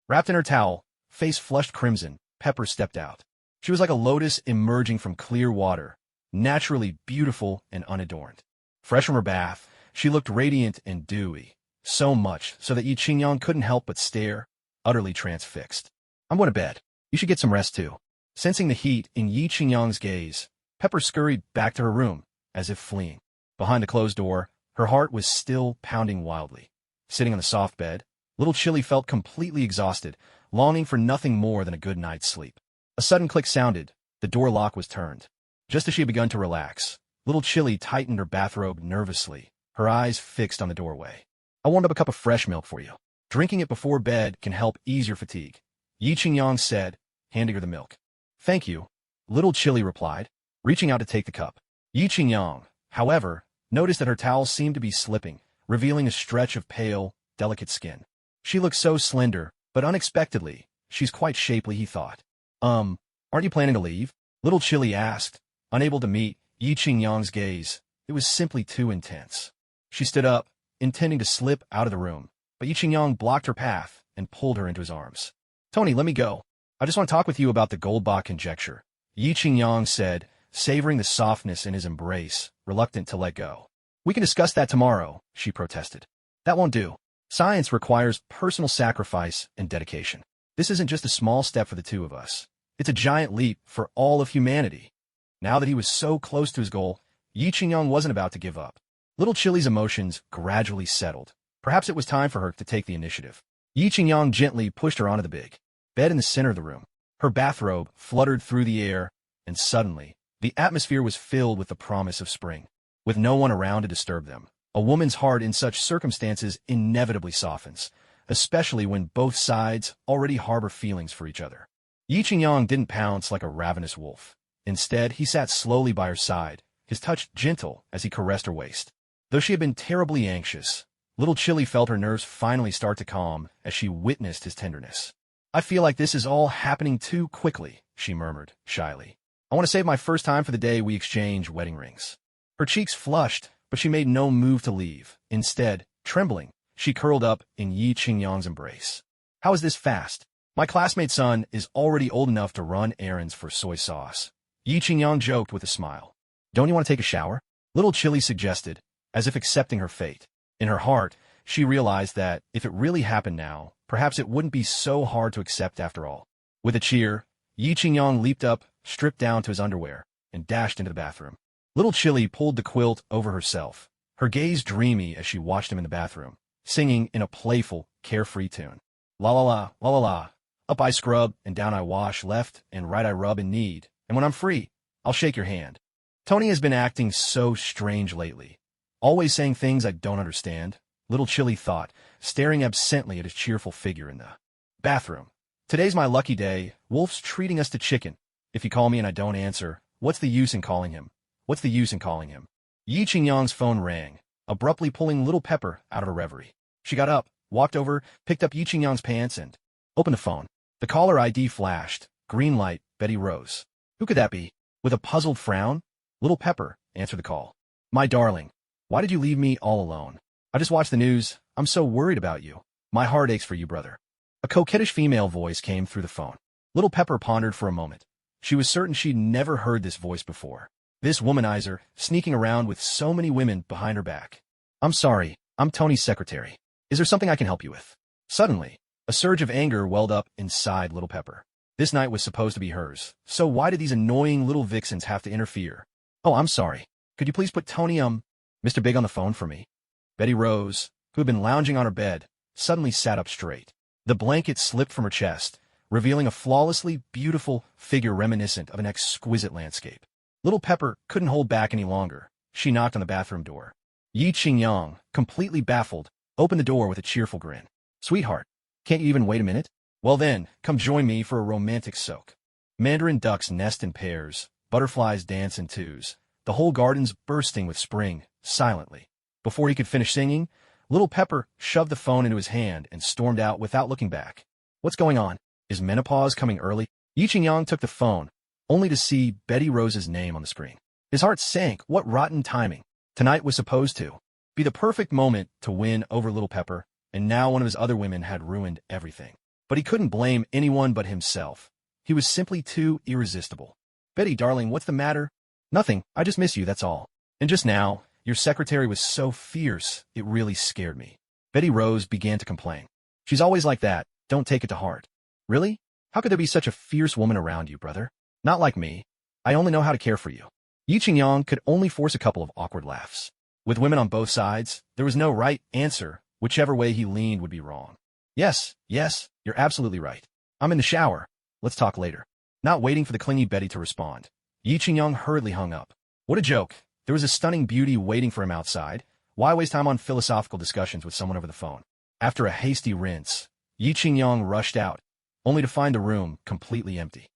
Wrapped in her towel, face flushed crimson, Pepper stepped out. She was like a lotus emerging from clear water, naturally beautiful and unadorned. Fresh from her bath, she looked radiant and dewy, so much so that Yi-Ching-Yong couldn't help but stare, utterly transfixed. I'm going to bed. You should get some rest too. Sensing the heat in Yi-Ching-Yong's gaze, Pepper scurried back to her room, as if fleeing. Behind the closed door, her heart was still pounding wildly. Sitting on the soft bed, little Chilly felt completely exhausted, longing for nothing more than a good night's sleep. A sudden click sounded. The door lock was turned. Just as she had begun to relax, little Chili tightened her bathrobe nervously, her eyes fixed on the doorway. I warmed up a cup of fresh milk for you. Drinking it before bed can help ease your fatigue, Yi Qingyang said, handing her the milk. Thank you, little Chili replied, reaching out to take the cup. Yi Qingyang, however, noticed that her towel seemed to be slipping, revealing a stretch of pale, delicate skin. She looked so slender, but unexpectedly, she's quite shapely, he thought. Aren't you planning to leave? Little Chili asked, unable to meet Yi Qingyang's gaze. It was simply too intense. She stood up, intending to slip out of the room, but Yi Qingyang blocked her path and pulled her into his arms. Tony, let me go. I just want to talk with you about the Goldbach conjecture, Yi Qingyang said, savoring the softness in his embrace, reluctant to let go. We can discuss that tomorrow, she protested. That won't do. Science requires personal sacrifice and dedication. This isn't just a small step for the two of us. It's a giant leap for all of humanity. Now that he was so close to his goal, Yi Qingyang wasn't about to give up. Little Chili's emotions gradually settled. Perhaps it was time for her to take the initiative. Yi Qingyang gently pushed her onto the big bed in the center of the room. Her bathrobe fluttered through the air, and suddenly, the atmosphere was filled with the promise of spring. With no one around to disturb them, a woman's heart in such circumstances inevitably softens, especially when both sides already harbor feelings for each other. Yi Qingyang didn't pounce like a ravenous wolf. Instead, he sat slowly by her side, his touch gentle as he caressed her waist. Though she had been terribly anxious, little Chili felt her nerves finally start to calm as she witnessed his tenderness. I feel like this is all happening too quickly, she murmured, shyly. I want to save my first time for the day we exchange wedding rings. Her cheeks flushed, but she made no move to leave. Instead, trembling, she curled up in Yi Qingyang's embrace. How is this fast? My classmate's son is already old enough to run errands for soy sauce. Yi Qingyang joked with a smile. Don't you want to take a shower? Little Chili suggested, as if accepting her fate. In her heart, she realized that, if it really happened now, perhaps it wouldn't be so hard to accept after all. With a cheer, Yi Qingyang leaped up, stripped down to his underwear, and dashed into the bathroom. Little Chili pulled the quilt over herself, her gaze dreamy as she watched him in the bathroom, singing in a playful, carefree tune. La la la, la la la. Up I scrub, and down I wash, left and right I rub and knead, and when I'm free, I'll shake your hand. Tony has been acting so strange lately. Always saying things I don't understand, Little Chili thought, staring absently at his cheerful figure in the bathroom. Today's my lucky day. Wolf's treating us to chicken. If you call me and I don't answer, what's the use in calling him? What's the use in calling him? Yi Qingyang's phone rang, abruptly pulling Little Pepper out of her reverie. She got up, walked over, picked up Yi Qingyang's pants, and opened the phone. The caller ID flashed. Green light, Betty Rose. Who could that be? With a puzzled frown, Little Pepper answered the call. My darling, why did you leave me all alone? I just watched the news. I'm so worried about you. My heart aches for you, brother. A coquettish female voice came through the phone. Little Pepper pondered for a moment. She was certain she'd never heard this voice before. This womanizer, sneaking around with so many women behind her back. I'm sorry, I'm Tony's secretary. Is there something I can help you with? Suddenly, a surge of anger welled up inside Little Pepper. This night was supposed to be hers, so why did these annoying little vixens have to interfere? Oh, I'm sorry. Could you please put Tony, Mr. Big on the phone for me? Betty Rose, who had been lounging on her bed, suddenly sat up straight. The blanket slipped from her chest, revealing a flawlessly beautiful figure reminiscent of an exquisite landscape. Little Pepper couldn't hold back any longer. She knocked on the bathroom door. Yi Qingyang, completely baffled, opened the door with a cheerful grin. Sweetheart, can't you even wait a minute? Well then, come join me for a romantic soak. Mandarin ducks nest in pairs, butterflies dance in twos, the whole garden's bursting with spring, silently. Before he could finish singing, Little Pepper shoved the phone into his hand and stormed out without looking back. What's going on? Is menopause coming early? Yi Qingyang took the phone, only to see Betty Rose's name on the screen. His heart sank. What rotten timing. Tonight was supposed to be the perfect moment to win over Little Pepper, and now one of his other women had ruined everything. But he couldn't blame anyone but himself. He was simply too irresistible. Betty, darling, what's the matter? Nothing. I just miss you, that's all. And just now, your secretary was so fierce, it really scared me. Betty Rose began to complain. She's always like that. Don't take it to heart. Really? How could there be such a fierce woman around you, brother? Not like me. I only know how to care for you. Yi Qingyang could only force a couple of awkward laughs. With women on both sides, there was no right answer. Whichever way he leaned would be wrong. Yes, you're absolutely right. I'm in the shower. Let's talk later. Not waiting for the clingy Betty to respond, Yi Qingyang hurriedly hung up. What a joke. There was a stunning beauty waiting for him outside. Why waste time on philosophical discussions with someone over the phone? After a hasty rinse, Yi Qingyang rushed out, only to find the room completely empty.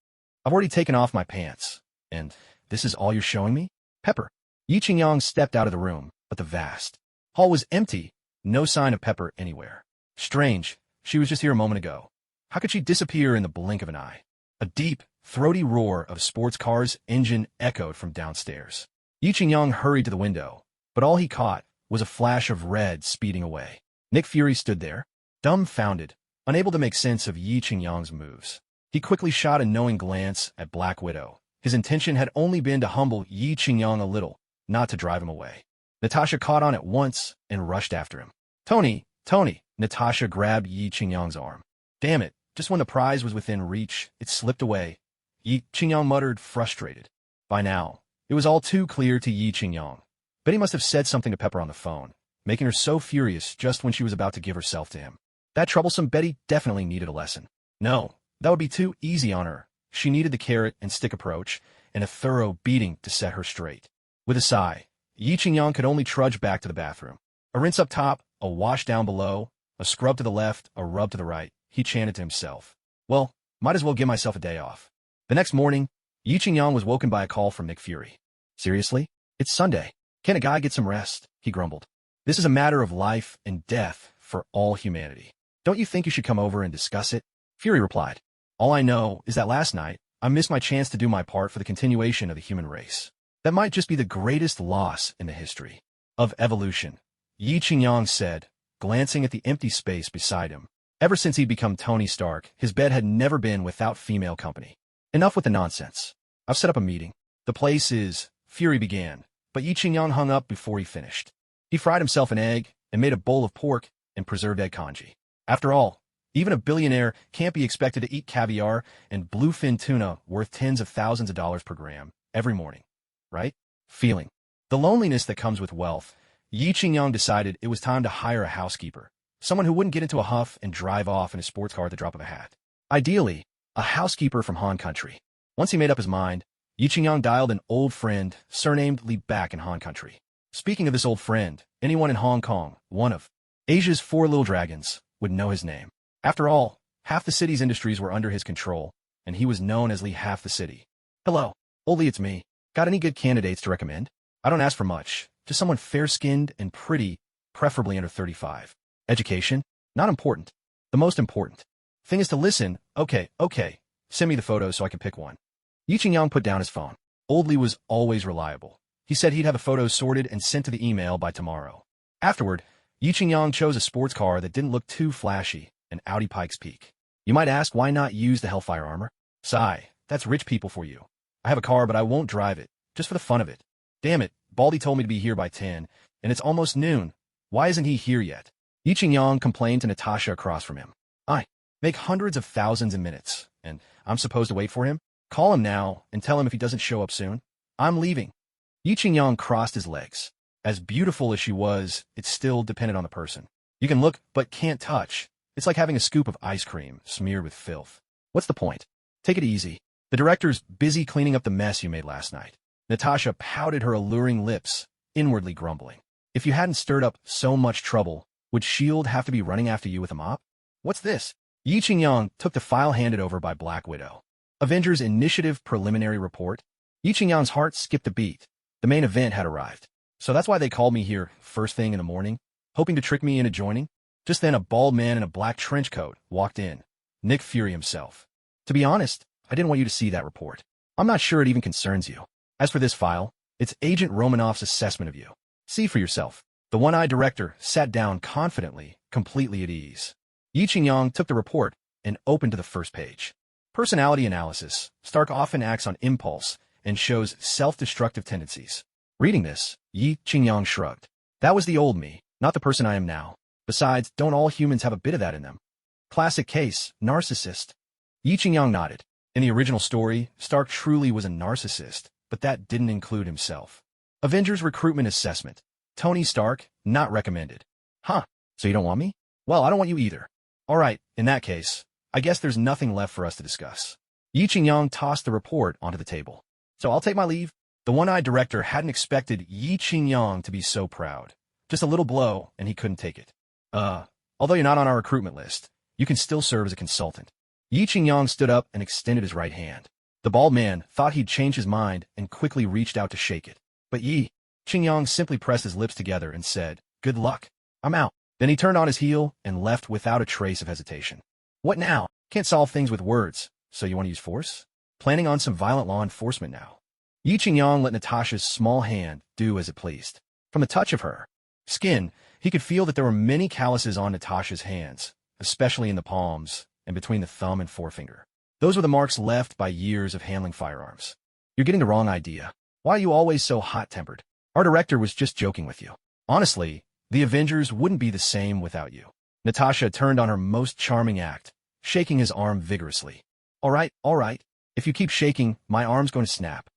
I've already taken off my pants. And this is all you're showing me? Pepper. Yi Qingyang stepped out of the room, but the vast hall was empty. No sign of Pepper anywhere. Strange. She was just here a moment ago. How could she disappear in the blink of an eye? A deep, throaty roar of a sports car's engine echoed from downstairs. Yi Qingyang hurried to the window, but all he caught was a flash of red speeding away. Nick Fury stood there, dumbfounded, unable to make sense of Yi Qingyang's moves. He quickly shot a knowing glance at Black Widow. His intention had only been to humble Yi Qingyang a little, not to drive him away. Natasha caught on at once and rushed after him. Tony! Natasha grabbed Yi Qingyang's arm. Damn it, just when the prize was within reach, it slipped away. Yi Qingyang muttered, frustrated. By now, it was all too clear to Yi Qingyang. Betty must have said something to Pepper on the phone, making her so furious just when she was about to give herself to him. That troublesome Betty definitely needed a lesson. No, that would be too easy on her. She needed the carrot and stick approach and a thorough beating to set her straight. With a sigh, Yi Qingyang could only trudge back to the bathroom. A rinse up top, a wash down below, a scrub to the left, a rub to the right, he chanted to himself. Well, might as well give myself a day off. The next morning, Yi Qingyang was woken by a call from Nick Fury. Seriously? It's Sunday. Can't a guy get some rest? He grumbled. This is a matter of life and death for all humanity. Don't you think you should come over and discuss it? Fury replied. All I know is that last night, I missed my chance to do my part for the continuation of the human race. That might just be the greatest loss in the history of evolution, Yi Qingyang said, glancing at the empty space beside him. Ever since he'd become Tony Stark, his bed had never been without female company. Enough with the nonsense. I've set up a meeting. The place is... Fury began, but Yi Qingyang hung up before he finished. He fried himself an egg and made a bowl of pork and preserved egg congee. After all, even a billionaire can't be expected to eat caviar and bluefin tuna worth tens of thousands of dollars per gram every morning, right? Feeling the loneliness that comes with wealth, Yi Qingyang decided it was time to hire a housekeeper, someone who wouldn't get into a huff and drive off in a sports car at the drop of a hat. Ideally, a housekeeper from Han Country. Once he made up his mind, Yi Qingyang dialed an old friend surnamed Li back in Han Country. Speaking of this old friend, anyone in Hong Kong, one of Asia's 4 little dragons, would know his name. After all, half the city's industries were under his control, and he was known as Li half the city. Hello, old Li, it's me. Got any good candidates to recommend? I don't ask for much, just someone fair-skinned and pretty, preferably under 35. Education? Not important. The most important thing is to listen. Okay. Send me the photos so I can pick one. Yi Qingyang put down his phone. Old Li was always reliable. He said he'd have the photos sorted and sent to the email by tomorrow. Afterward, Yi Qingyang chose a sports car that didn't look too flashy, an Audi Pikes Peak. You might ask, why not use the Hellfire armor? Sigh, that's rich people for you. I have a car, but I won't drive it, just for the fun of it. Damn it, Baldy told me to be here by 10, and it's almost noon. Why isn't he here yet? Yi Qingyang complained to Natasha across from him. I make hundreds of thousands in minutes, and I'm supposed to wait for him? Call him now and tell him if he doesn't show up soon. I'm leaving. Yi Qingyang crossed his legs. As beautiful as she was, it still depended on the person. You can look, but can't touch. It's like having a scoop of ice cream smeared with filth. What's the point? Take it easy. The director's busy cleaning up the mess you made last night. Natasha pouted her alluring lips, inwardly grumbling. If you hadn't stirred up so much trouble, would S.H.I.E.L.D. have to be running after you with a mop? What's this? Yi Qingyang took the file handed over by Black Widow. Avengers Initiative Preliminary Report. Yi Qingyang's heart skipped a beat. The main event had arrived. So that's why they called me here first thing in the morning, hoping to trick me into joining? Just then a bald man in a black trench coat walked in. Nick Fury himself. To be honest, I didn't want you to see that report. I'm not sure it even concerns you. As for this file, it's Agent Romanoff's assessment of you. See for yourself. The one-eyed director sat down confidently, completely at ease. Yi Qingyang took the report and opened to the first page. Personality analysis. Stark often acts on impulse and shows self-destructive tendencies. Reading this, Yi Qingyang shrugged. That was the old me, not the person I am now. Besides, don't all humans have a bit of that in them? Classic case, narcissist. Yi Qingyang nodded. In the original story, Stark truly was a narcissist, but that didn't include himself. Avengers Recruitment Assessment. Tony Stark, not recommended. Huh, so you don't want me? Well, I don't want you either. All right, in that case, I guess there's nothing left for us to discuss. Yi Qingyang tossed the report onto the table. So I'll take my leave. The one-eyed director hadn't expected Yi Qingyang to be so proud. Just a little blow, and he couldn't take it. Although you're not on our recruitment list, you can still serve as a consultant. Yi Qingyang stood up and extended his right hand. The bald man thought he'd changed his mind and quickly reached out to shake it. But Yi Qingyang simply pressed his lips together and said, "Good luck. I'm out." Then he turned on his heel and left without a trace of hesitation. What now? Can't solve things with words, so you want to use force? Planning on some violent law enforcement now. Yi Qingyang let Natasha's small hand do as it pleased. From the touch of her skin, he could feel that there were many calluses on Natasha's hands, especially in the palms and between the thumb and forefinger. Those were the marks left by years of handling firearms. You're getting the wrong idea. Why are you always so hot-tempered? Our director was just joking with you. Honestly, the Avengers wouldn't be the same without you. Natasha turned on her most charming act, shaking his arm vigorously. All right. If you keep shaking, my arm's going to snap.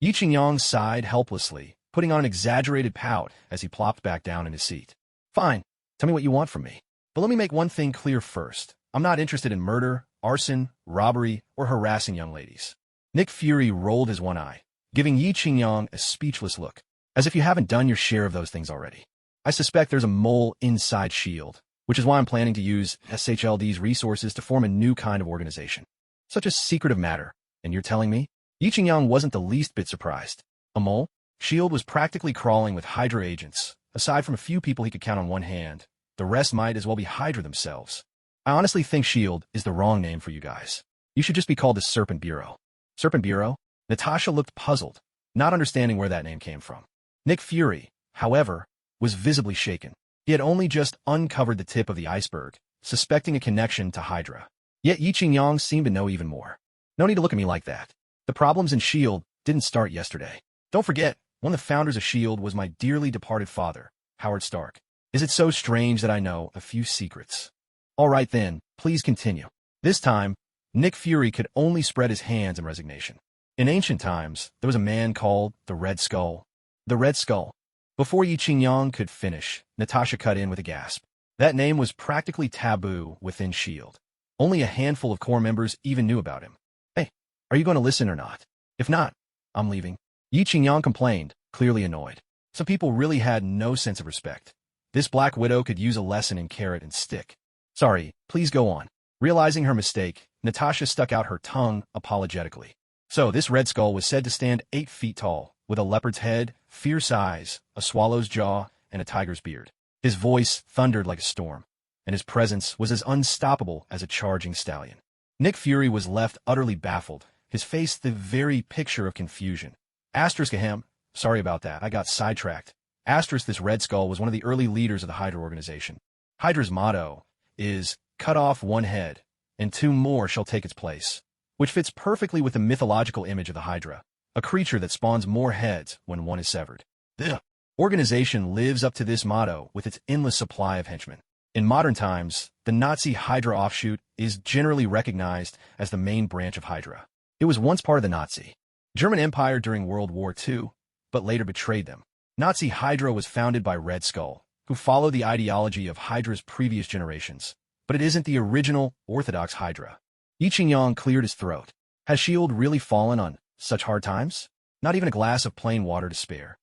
Yi Qingyang sighed helplessly, putting on an exaggerated pout as he plopped back down in his seat. Fine. Tell me what you want from me. But let me make one thing clear first. I'm not interested in murder, arson, robbery, or harassing young ladies. Nick Fury rolled his one eye, giving Yi Qingyang a speechless look, as if you haven't done your share of those things already. I suspect there's a mole inside S.H.I.E.L.D., which is why I'm planning to use SHLD's resources to form a new kind of organization. Such a secretive matter, and you're telling me? Yi Qingyang wasn't the least bit surprised. A mole? S.H.I.E.L.D. was practically crawling with Hydra agents. Aside from a few people he could count on one hand, the rest might as well be Hydra themselves. I honestly think S.H.I.E.L.D. is the wrong name for you guys. You should just be called the Serpent Bureau. Serpent Bureau? Natasha looked puzzled, not understanding where that name came from. Nick Fury, however, was visibly shaken. He had only just uncovered the tip of the iceberg, suspecting a connection to Hydra. Yet Yi Qingyang seemed to know even more. No need to look at me like that. The problems in S.H.I.E.L.D. didn't start yesterday. Don't forget, one of the founders of S.H.I.E.L.D. was my dearly departed father, Howard Stark. Is it so strange that I know a few secrets? All right then, please continue. This time, Nick Fury could only spread his hands in resignation. In ancient times, there was a man called the Red Skull. The Red Skull. Before Yi Qingyang could finish, Natasha cut in with a gasp. That name was practically taboo within S.H.I.E.L.D. Only a handful of core members even knew about him. Hey, are you going to listen or not? If not, I'm leaving. Yi Qingyang complained, clearly annoyed. Some people really had no sense of respect. This Black Widow could use a lesson in carrot and stick. Sorry, please go on. Realizing her mistake, Natasha stuck out her tongue apologetically. So this Red Skull was said to stand 8 feet tall, with a leopard's head, fierce eyes, a swallow's jaw, and a tiger's beard. His voice thundered like a storm, and his presence was as unstoppable as a charging stallion. Nick Fury was left utterly baffled, his face the very picture of confusion. Ahem, sorry about that, I got sidetracked. This Red Skull was one of the early leaders of the Hydra organization. Hydra's motto is, cut off one head, and 2 more shall take its place, which fits perfectly with the mythological image of the Hydra, a creature that spawns more heads when one is severed. The organization lives up to this motto with its endless supply of henchmen. In modern times, the Nazi Hydra offshoot is generally recognized as the main branch of Hydra. It was once part of the Nazi German Empire during World War II, but later betrayed them. Nazi Hydra was founded by Red Skull, who followed the ideology of Hydra's previous generations, but it isn't the original, orthodox Hydra. Yi Qingyang cleared his throat. Has S.H.I.E.L.D. really fallen on such hard times? Not even a glass of plain water to spare.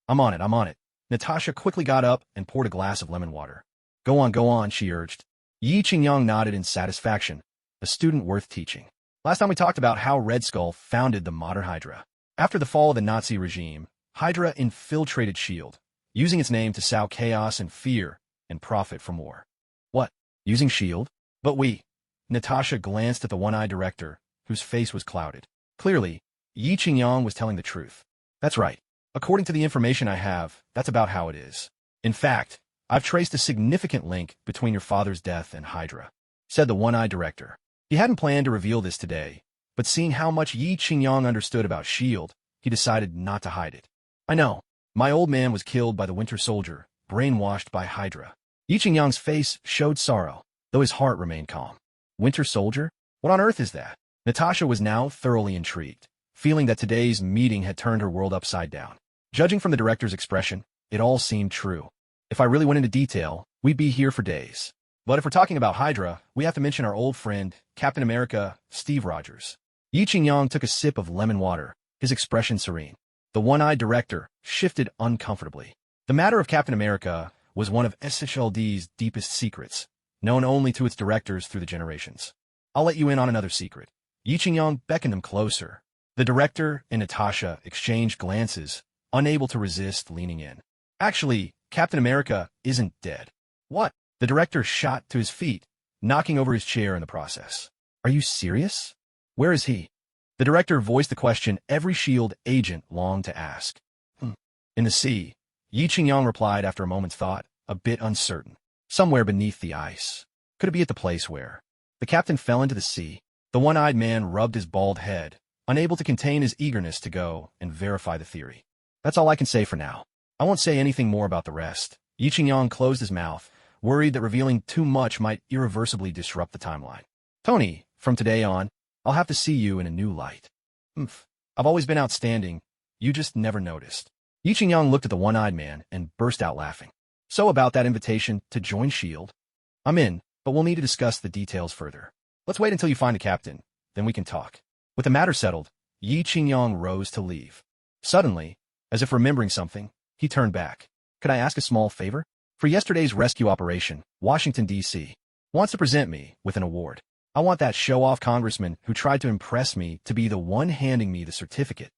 I'm on it. Natasha quickly got up and poured a glass of lemon water. Go on, she urged. Yi Qingyang nodded in satisfaction, a student worth teaching. Last time we talked about how Red Skull founded the modern Hydra. After the fall of the Nazi regime, Hydra infiltrated S.H.I.E.L.D., using its name to sow chaos and fear and profit from war. What? Using S.H.I.E.L.D.? But Natasha glanced at the one-eyed director, whose face was clouded. Clearly, Yi Qingyang was telling the truth. That's right. According to the information I have, that's about how it is. In fact, I've traced a significant link between your father's death and Hydra, said the one-eyed director. He hadn't planned to reveal this today, but seeing how much Yi Qingyang understood about S.H.I.E.L.D., he decided not to hide it. I know. My old man was killed by the Winter Soldier, brainwashed by Hydra. Yi Qingyang's face showed sorrow, though his heart remained calm. Winter Soldier? What on earth is that? Natasha was now thoroughly intrigued, feeling that today's meeting had turned her world upside down. Judging from the director's expression, it all seemed true. If I really went into detail, we'd be here for days. But if we're talking about Hydra, we have to mention our old friend, Captain America, Steve Rogers. Yi Ching-yong took a sip of lemon water, his expression serene. The one-eyed director shifted uncomfortably. The matter of Captain America was one of SHLD's deepest secrets, known only to its directors through the generations. I'll let you in on another secret. Yi Ching-yong beckoned him closer. The director and Natasha exchanged glances, unable to resist leaning in. Actually, Captain America isn't dead. What? The director shot to his feet, knocking over his chair in the process. Are you serious? Where is he? The director voiced the question every S.H.I.E.L.D. agent longed to ask. In the sea, Yi Ching-yong replied after a moment's thought, a bit uncertain. Somewhere beneath the ice. Could it be at the place where? The captain fell into the sea. The one-eyed man rubbed his bald head, unable to contain his eagerness to go and verify the theory. That's all I can say for now. I won't say anything more about the rest. Yi Ching-yong closed his mouth, worried that revealing too much might irreversibly disrupt the timeline. Tony, from today on, I'll have to see you in a new light. I've always been outstanding. You just never noticed. Yi Ching-yong looked at the one-eyed man and burst out laughing. So about that invitation to join S.H.I.E.L.D.? I'm in, but we'll need to discuss the details further. Let's wait until you find a captain, then we can talk. With the matter settled, Yi Ching-yong rose to leave. Suddenly, as if remembering something, he turned back. Could I ask a small favor? For yesterday's rescue operation, Washington, D.C. wants to present me with an award. I want that show-off congressman who tried to impress me to be the one handing me the certificate.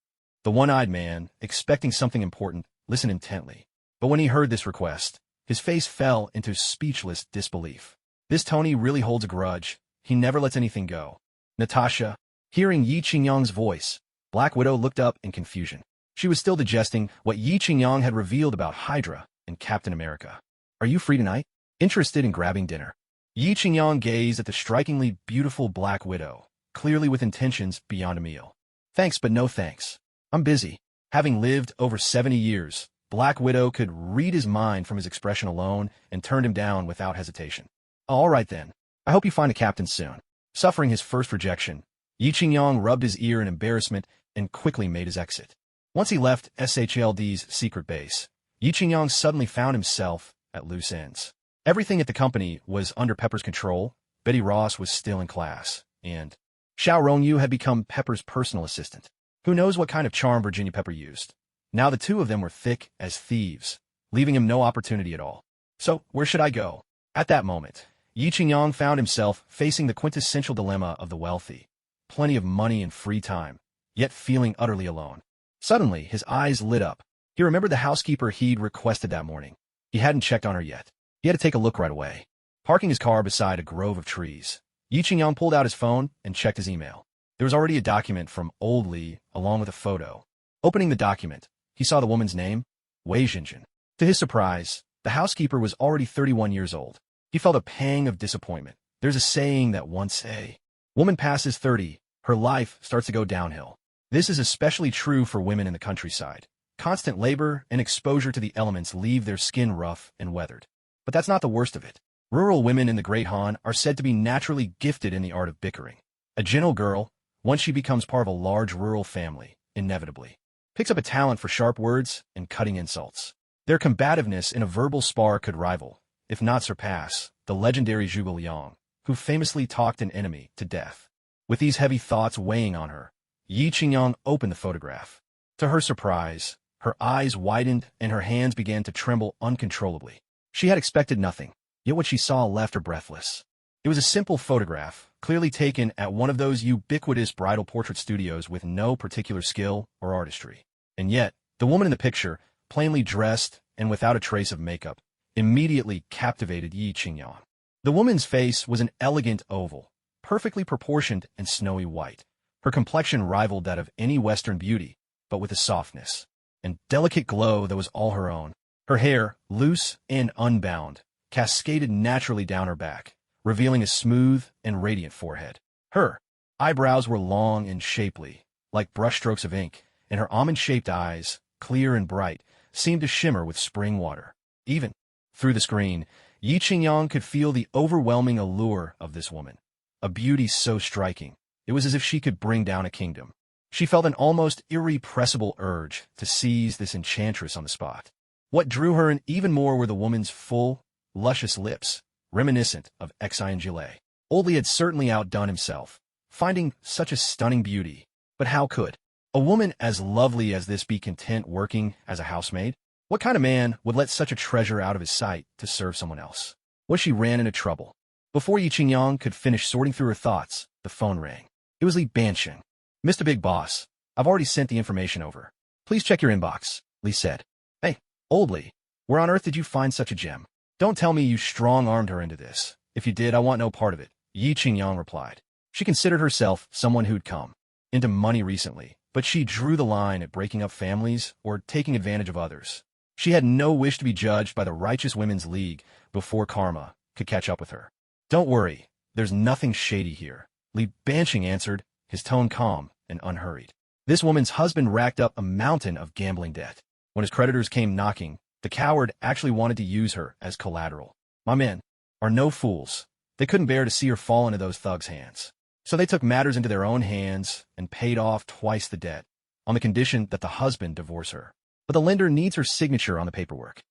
The one-eyed man, expecting something important, listened intently. But when he heard this request, his face fell into speechless disbelief. This Tony really holds a grudge. He never lets anything go. Natasha, hearing Yi Ching-yong's voice, Black Widow looked up in confusion. She was still digesting what Yi Ching-yong had revealed about Hydra and Captain America. Are you free tonight? Interested in grabbing dinner? Yi Ching-yong gazed at the strikingly beautiful Black Widow, clearly with intentions beyond a meal. Thanks, but no thanks. I'm busy. Having lived over 70 years, Black Widow could read his mind from his expression alone and turned him down without hesitation. All right then. I hope you find a captain soon. Suffering his first rejection, Yi Ching-yong rubbed his ear in embarrassment and quickly made his exit. Once he left SHLD's secret base, Yi Ching-yong suddenly found himself at loose ends. Everything at the company was under Pepper's control. Betty Ross was still in class, and Xiao Rongyu had become Pepper's personal assistant. Who knows what kind of charm Virginia Pepper used? Now the two of them were thick as thieves, leaving him no opportunity at all. So, where should I go? At that moment, Yi Ching-yong found himself facing the quintessential dilemma of the wealthy. Plenty of money and free time, yet feeling utterly alone. Suddenly, his eyes lit up. He remembered the housekeeper he'd requested that morning. He hadn't checked on her yet. He had to take a look right away. Parking his car beside a grove of trees, Yi Ching-yong pulled out his phone and checked his email. There was already a document from Old Lee, along with a photo. Opening the document, he saw the woman's name, Wei Jinjin. To his surprise, the housekeeper was already 31 years old. He felt a pang of disappointment. There's a saying that once a woman passes 30, her life starts to go downhill. This is especially true for women in the countryside. Constant labor and exposure to the elements leave their skin rough and weathered. But that's not the worst of it. Rural women in the Great Han are said to be naturally gifted in the art of bickering. A gentle girl, once she becomes part of a large rural family, inevitably picks up a talent for sharp words and cutting insults. Their combativeness in a verbal spar could rival, if not surpass, the legendary Zhuge Liang, who famously talked an enemy to death. With these heavy thoughts weighing on her, Yi Ching-yong opened the photograph. To her surprise, her eyes widened and her hands began to tremble uncontrollably. She had expected nothing, yet what she saw left her breathless. It was a simple photograph, clearly taken at one of those ubiquitous bridal portrait studios with no particular skill or artistry. And yet, the woman in the picture, plainly dressed and without a trace of makeup, immediately captivated Yi Ching-yong. The woman's face was an elegant oval, perfectly proportioned and snowy white. Her complexion rivaled that of any Western beauty, but with a softness and delicate glow that was all her own. Her hair, loose and unbound, cascaded naturally down her back, revealing a smooth and radiant forehead. Her eyebrows were long and shapely, like brushstrokes of ink, and her almond-shaped eyes, clear and bright, seemed to shimmer with spring water. Even through the screen, Yi Ching-yong could feel the overwhelming allure of this woman. A beauty so striking, it was as if she could bring down a kingdom. She felt an almost irrepressible urge to seize this enchantress on the spot. What drew her in even more were the woman's full, luscious lips, reminiscent of Exingile. Old Lee had certainly outdone himself, finding such a stunning beauty. But how could a woman as lovely as this be content working as a housemaid? What kind of man would let such a treasure out of his sight to serve someone else? Well, she ran into trouble. Before Yi Qingyang could finish sorting through her thoughts, the phone rang. It was Li Banqing. Mr. Big Boss, I've already sent the information over. Please check your inbox, Li said. Hey, old Li, where on earth did you find such a gem? Don't tell me you strong-armed her into this. If you did, I want no part of it, Yi Qingyang replied. She considered herself someone who'd come into money recently, but she drew the line at breaking up families or taking advantage of others. She had no wish to be judged by the Righteous Women's League before karma could catch up with her. Don't worry, there's nothing shady here, Li Banqing answered, his tone calm and unhurried. This woman's husband racked up a mountain of gambling debt. When his creditors came knocking, the coward actually wanted to use her as collateral. My men are no fools. They couldn't bear to see her fall into those thugs' hands. So they took matters into their own hands and paid off twice the debt, on the condition that the husband divorce her. But the lender needs her signature on the paperwork.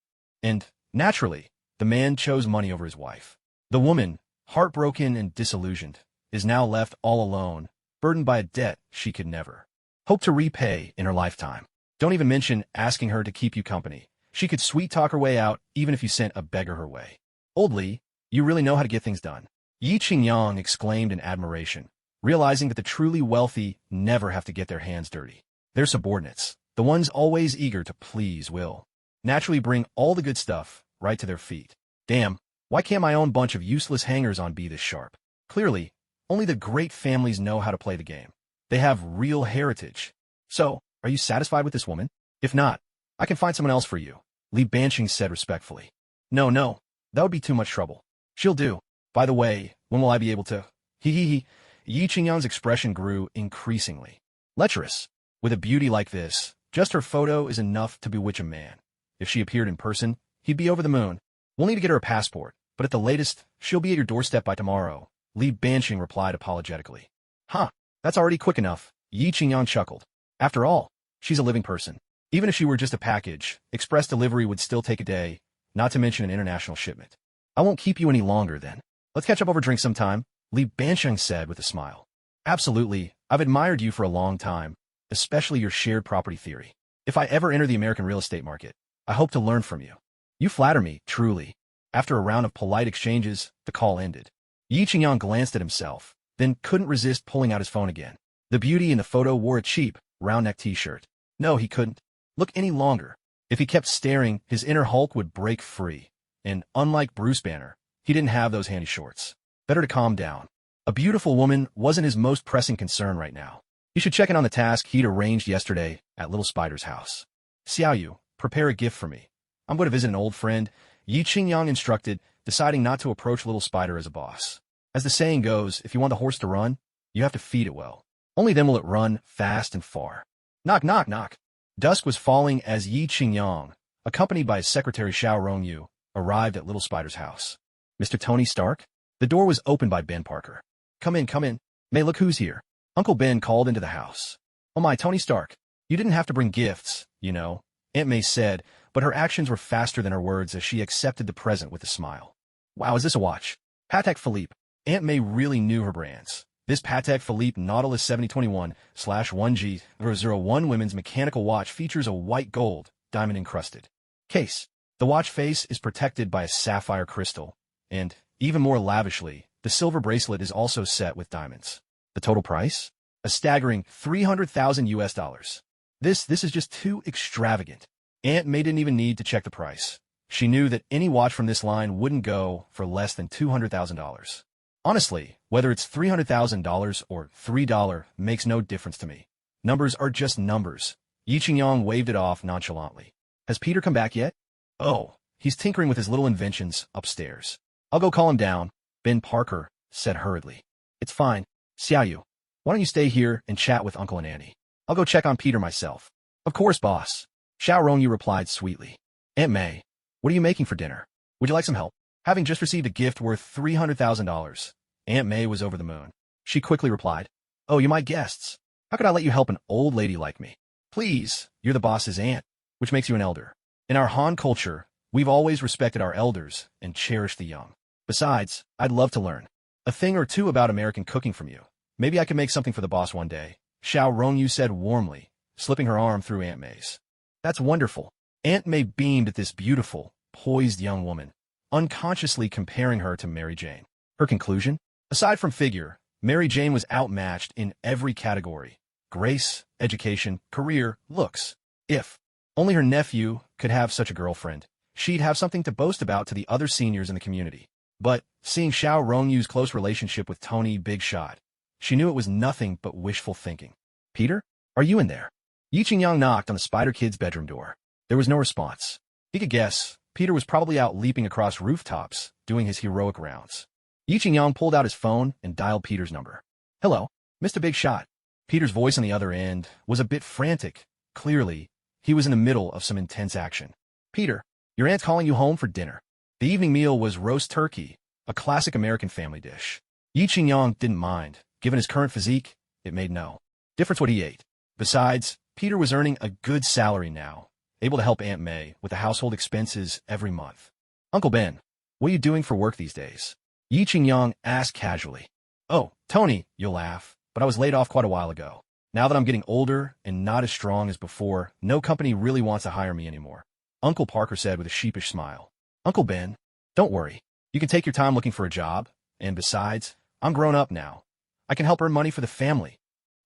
And, naturally, the man chose money over his wife. The woman, heartbroken and disillusioned, is now left all alone, burdened by a debt she could never hope to repay in her lifetime. Don't even mention asking her to keep you company. She could sweet-talk her way out even if you sent a beggar her way. Old Li, you really know how to get things done, Yi Qingyang exclaimed in admiration, realizing that the truly wealthy never have to get their hands dirty. Their subordinates, the ones always eager to please, will naturally bring all the good stuff right to their feet. Damn, why can't my own bunch of useless hangers-on be this sharp? Clearly, only the great families know how to play the game. They have real heritage. So, are you satisfied with this woman? If not, I can find someone else for you, Li Banqing said respectfully. No, that would be too much trouble. She'll do. By the way, when will I be able to? Yi Qingyang's expression grew increasingly lecherous. With a beauty like this, just her photo is enough to bewitch a man. If she appeared in person, he'd be over the moon. We'll need to get her a passport, but at the latest, she'll be at your doorstep by tomorrow, Li Banqing replied apologetically. Huh, that's already quick enough, Yi Qingyang chuckled. After all, she's a living person. Even if she were just a package, express delivery would still take a day, not to mention an international shipment. I won't keep you any longer then. Let's catch up over drinks sometime, Li Banqing said with a smile. Absolutely, I've admired you for a long time, especially your shared property theory. If I ever enter the American real estate market, I hope to learn from you. You flatter me, truly. After a round of polite exchanges, the call ended. Yi Qingyang glanced at himself, then couldn't resist pulling out his phone again. The beauty in the photo wore a cheap, round-neck t-shirt. No, he couldn't look any longer. If he kept staring, his inner Hulk would break free. And, unlike Bruce Banner, he didn't have those handy shorts. Better to calm down. A beautiful woman wasn't his most pressing concern right now. He should check in on the task he'd arranged yesterday at Little Spider's house. Xiaoyu, prepare a gift for me. I'm going to visit an old friend, Yi Qingyang instructed, deciding not to approach Little Spider as a boss. As the saying goes, if you want the horse to run, you have to feed it well. Only then will it run fast and far. Knock, knock, knock. Dusk was falling as Yi Qingyang, accompanied by his secretary Xiao Rongyu, arrived at Little Spider's house. Mr. Tony Stark? The door was opened by Ben Parker. Come in, come in. May, look who's here. Uncle Ben called into the house. Oh my, Tony Stark. You didn't have to bring gifts, you know, Aunt May said, but her actions were faster than her words as she accepted the present with a smile. Wow, is this a watch? Patek Philippe. Aunt May really knew her brands. This Patek Philippe Nautilus 7021/1G001 women's mechanical watch features a white gold, diamond-encrusted case. The watch face is protected by a sapphire crystal, and, even more lavishly, the silver bracelet is also set with diamonds. The total price? A staggering $300,000 US. This is just too extravagant. Aunt May didn't even need to check the price. She knew that any watch from this line wouldn't go for less than $200,000. Honestly, whether it's $300,000 or $3 makes no difference to me. Numbers are just numbers. Yi Qingyang waved it off nonchalantly. Has Peter come back yet? Oh, he's tinkering with his little inventions upstairs. I'll go call him down, Ben Parker said hurriedly. It's fine. Xiaoyu, why don't you stay here and chat with Uncle and Auntie? I'll go check on Peter myself. Of course, boss. Xiao Rongyu replied sweetly. Aunt May, what are you making for dinner? Would you like some help? Having just received a gift worth $300,000, Aunt May was over the moon. She quickly replied, Oh, you're my guests. How could I let you help an old lady like me? Please, you're the boss's aunt, which makes you an elder. In our Han culture, we've always respected our elders and cherished the young. Besides, I'd love to learn a thing or two about American cooking from you. Maybe I can make something for the boss one day, Xiao Rongyu said warmly, slipping her arm through Aunt May's. That's wonderful. Aunt May beamed at this beautiful, poised young woman, unconsciously comparing her to Mary Jane. Her conclusion? Aside from figure, Mary Jane was outmatched in every category: grace, education, career, looks. If only her nephew could have such a girlfriend, she'd have something to boast about to the other seniors in the community. But, seeing Xiao Rongyu's close relationship with Tony Big Shot, she knew it was nothing but wishful thinking. Peter? Are you in there? Yi Qingyang knocked on the Spider Kid's bedroom door. There was no response. He could guess Peter was probably out leaping across rooftops, doing his heroic rounds. Yi Qingyang pulled out his phone and dialed Peter's number. Hello, Mr. Big Shot. Peter's voice on the other end was a bit frantic. Clearly, he was in the middle of some intense action. Peter, your aunt's calling you home for dinner. The evening meal was roast turkey, a classic American family dish. Yi Qingyang didn't mind. Given his current physique, it made no difference what he ate. Besides, Peter was earning a good salary now, able to help Aunt May with the household expenses every month. Uncle Ben, what are you doing for work these days? Yi Qingyang asked casually. Oh, Tony, you'll laugh, but I was laid off quite a while ago. Now that I'm getting older and not as strong as before, no company really wants to hire me anymore, Uncle Parker said with a sheepish smile. Uncle Ben, don't worry. You can take your time looking for a job, and besides, I'm grown up now. I can help earn money for the family.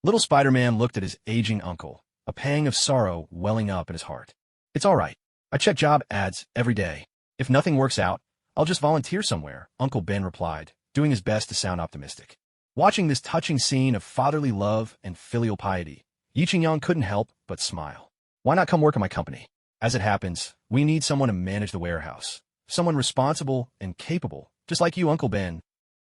Little Spider-Man looked at his aging uncle, a pang of sorrow welling up in his heart. It's all right. I check job ads every day. If nothing works out, I'll just volunteer somewhere, Uncle Ben replied, doing his best to sound optimistic. Watching this touching scene of fatherly love and filial piety, Yi Qingyang couldn't help but smile. Why not come work in my company? As it happens, we need someone to manage the warehouse. Someone responsible and capable, just like you, Uncle Ben.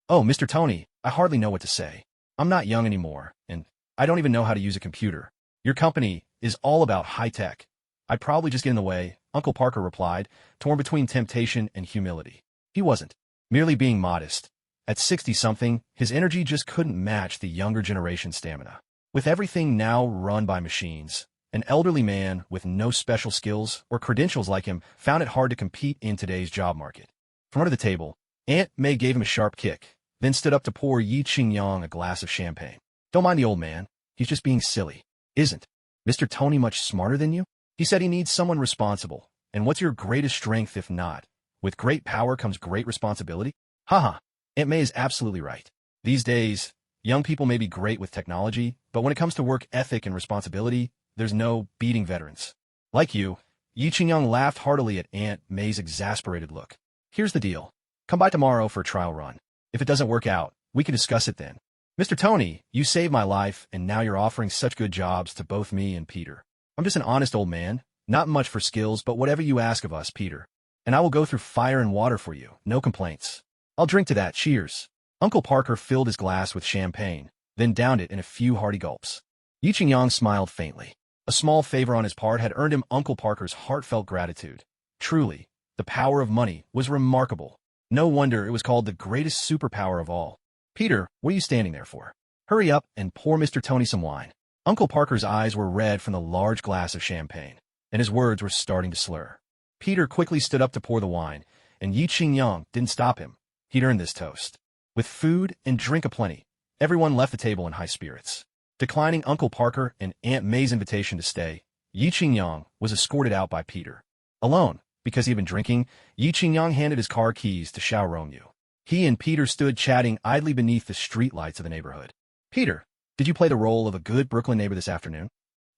Oh, Mr. Tony, I hardly know what to say. I'm not young anymore, and I don't even know how to use a computer. Your company is all about high tech. I'd probably just get in the way, Uncle Parker replied, torn between temptation and humility. He wasn't merely being modest. At 60-something, his energy just couldn't match the younger generation's stamina. With everything now run by machines, an elderly man with no special skills or credentials like him found it hard to compete in today's job market. From under the table, Aunt May gave him a sharp kick, then stood up to pour Yi Qingyang a glass of champagne. Don't mind the old man. He's just being silly. Isn't Mr. Tony much smarter than you? He said he needs someone responsible. And what's your greatest strength if not? With great power comes great responsibility? Haha, Aunt May is absolutely right. These days, young people may be great with technology, but when it comes to work ethic and responsibility, there's no beating veterans. Like you, Yi Qingyang laughed heartily at Aunt May's exasperated look. Here's the deal. Come by tomorrow for a trial run. If it doesn't work out, we can discuss it then. Mr. Tony, you saved my life, and now you're offering such good jobs to both me and Peter. I'm just an honest old man, not much for skills, but whatever you ask of us, Peter. And I will go through fire and water for you, no complaints. I'll drink to that, cheers. Uncle Parker filled his glass with champagne, then downed it in a few hearty gulps. Yi Qingyang smiled faintly. A small favor on his part had earned him Uncle Parker's heartfelt gratitude. Truly, the power of money was remarkable. No wonder it was called the greatest superpower of all. Peter, what are you standing there for? Hurry up and pour Mr. Tony some wine. Uncle Parker's eyes were red from the large glass of champagne, and his words were starting to slur. Peter quickly stood up to pour the wine, and Yi Qingyang didn't stop him. He'd earned this toast. With food and drink aplenty, everyone left the table in high spirits. Declining Uncle Parker and Aunt May's invitation to stay, Yi Qingyang was escorted out by Peter. Alone, because he'd been drinking, Yi Qingyang handed his car keys to Xiao Rongyu. He and Peter stood chatting idly beneath the streetlights of the neighborhood. Peter, did you play the role of a good Brooklyn neighbor this afternoon?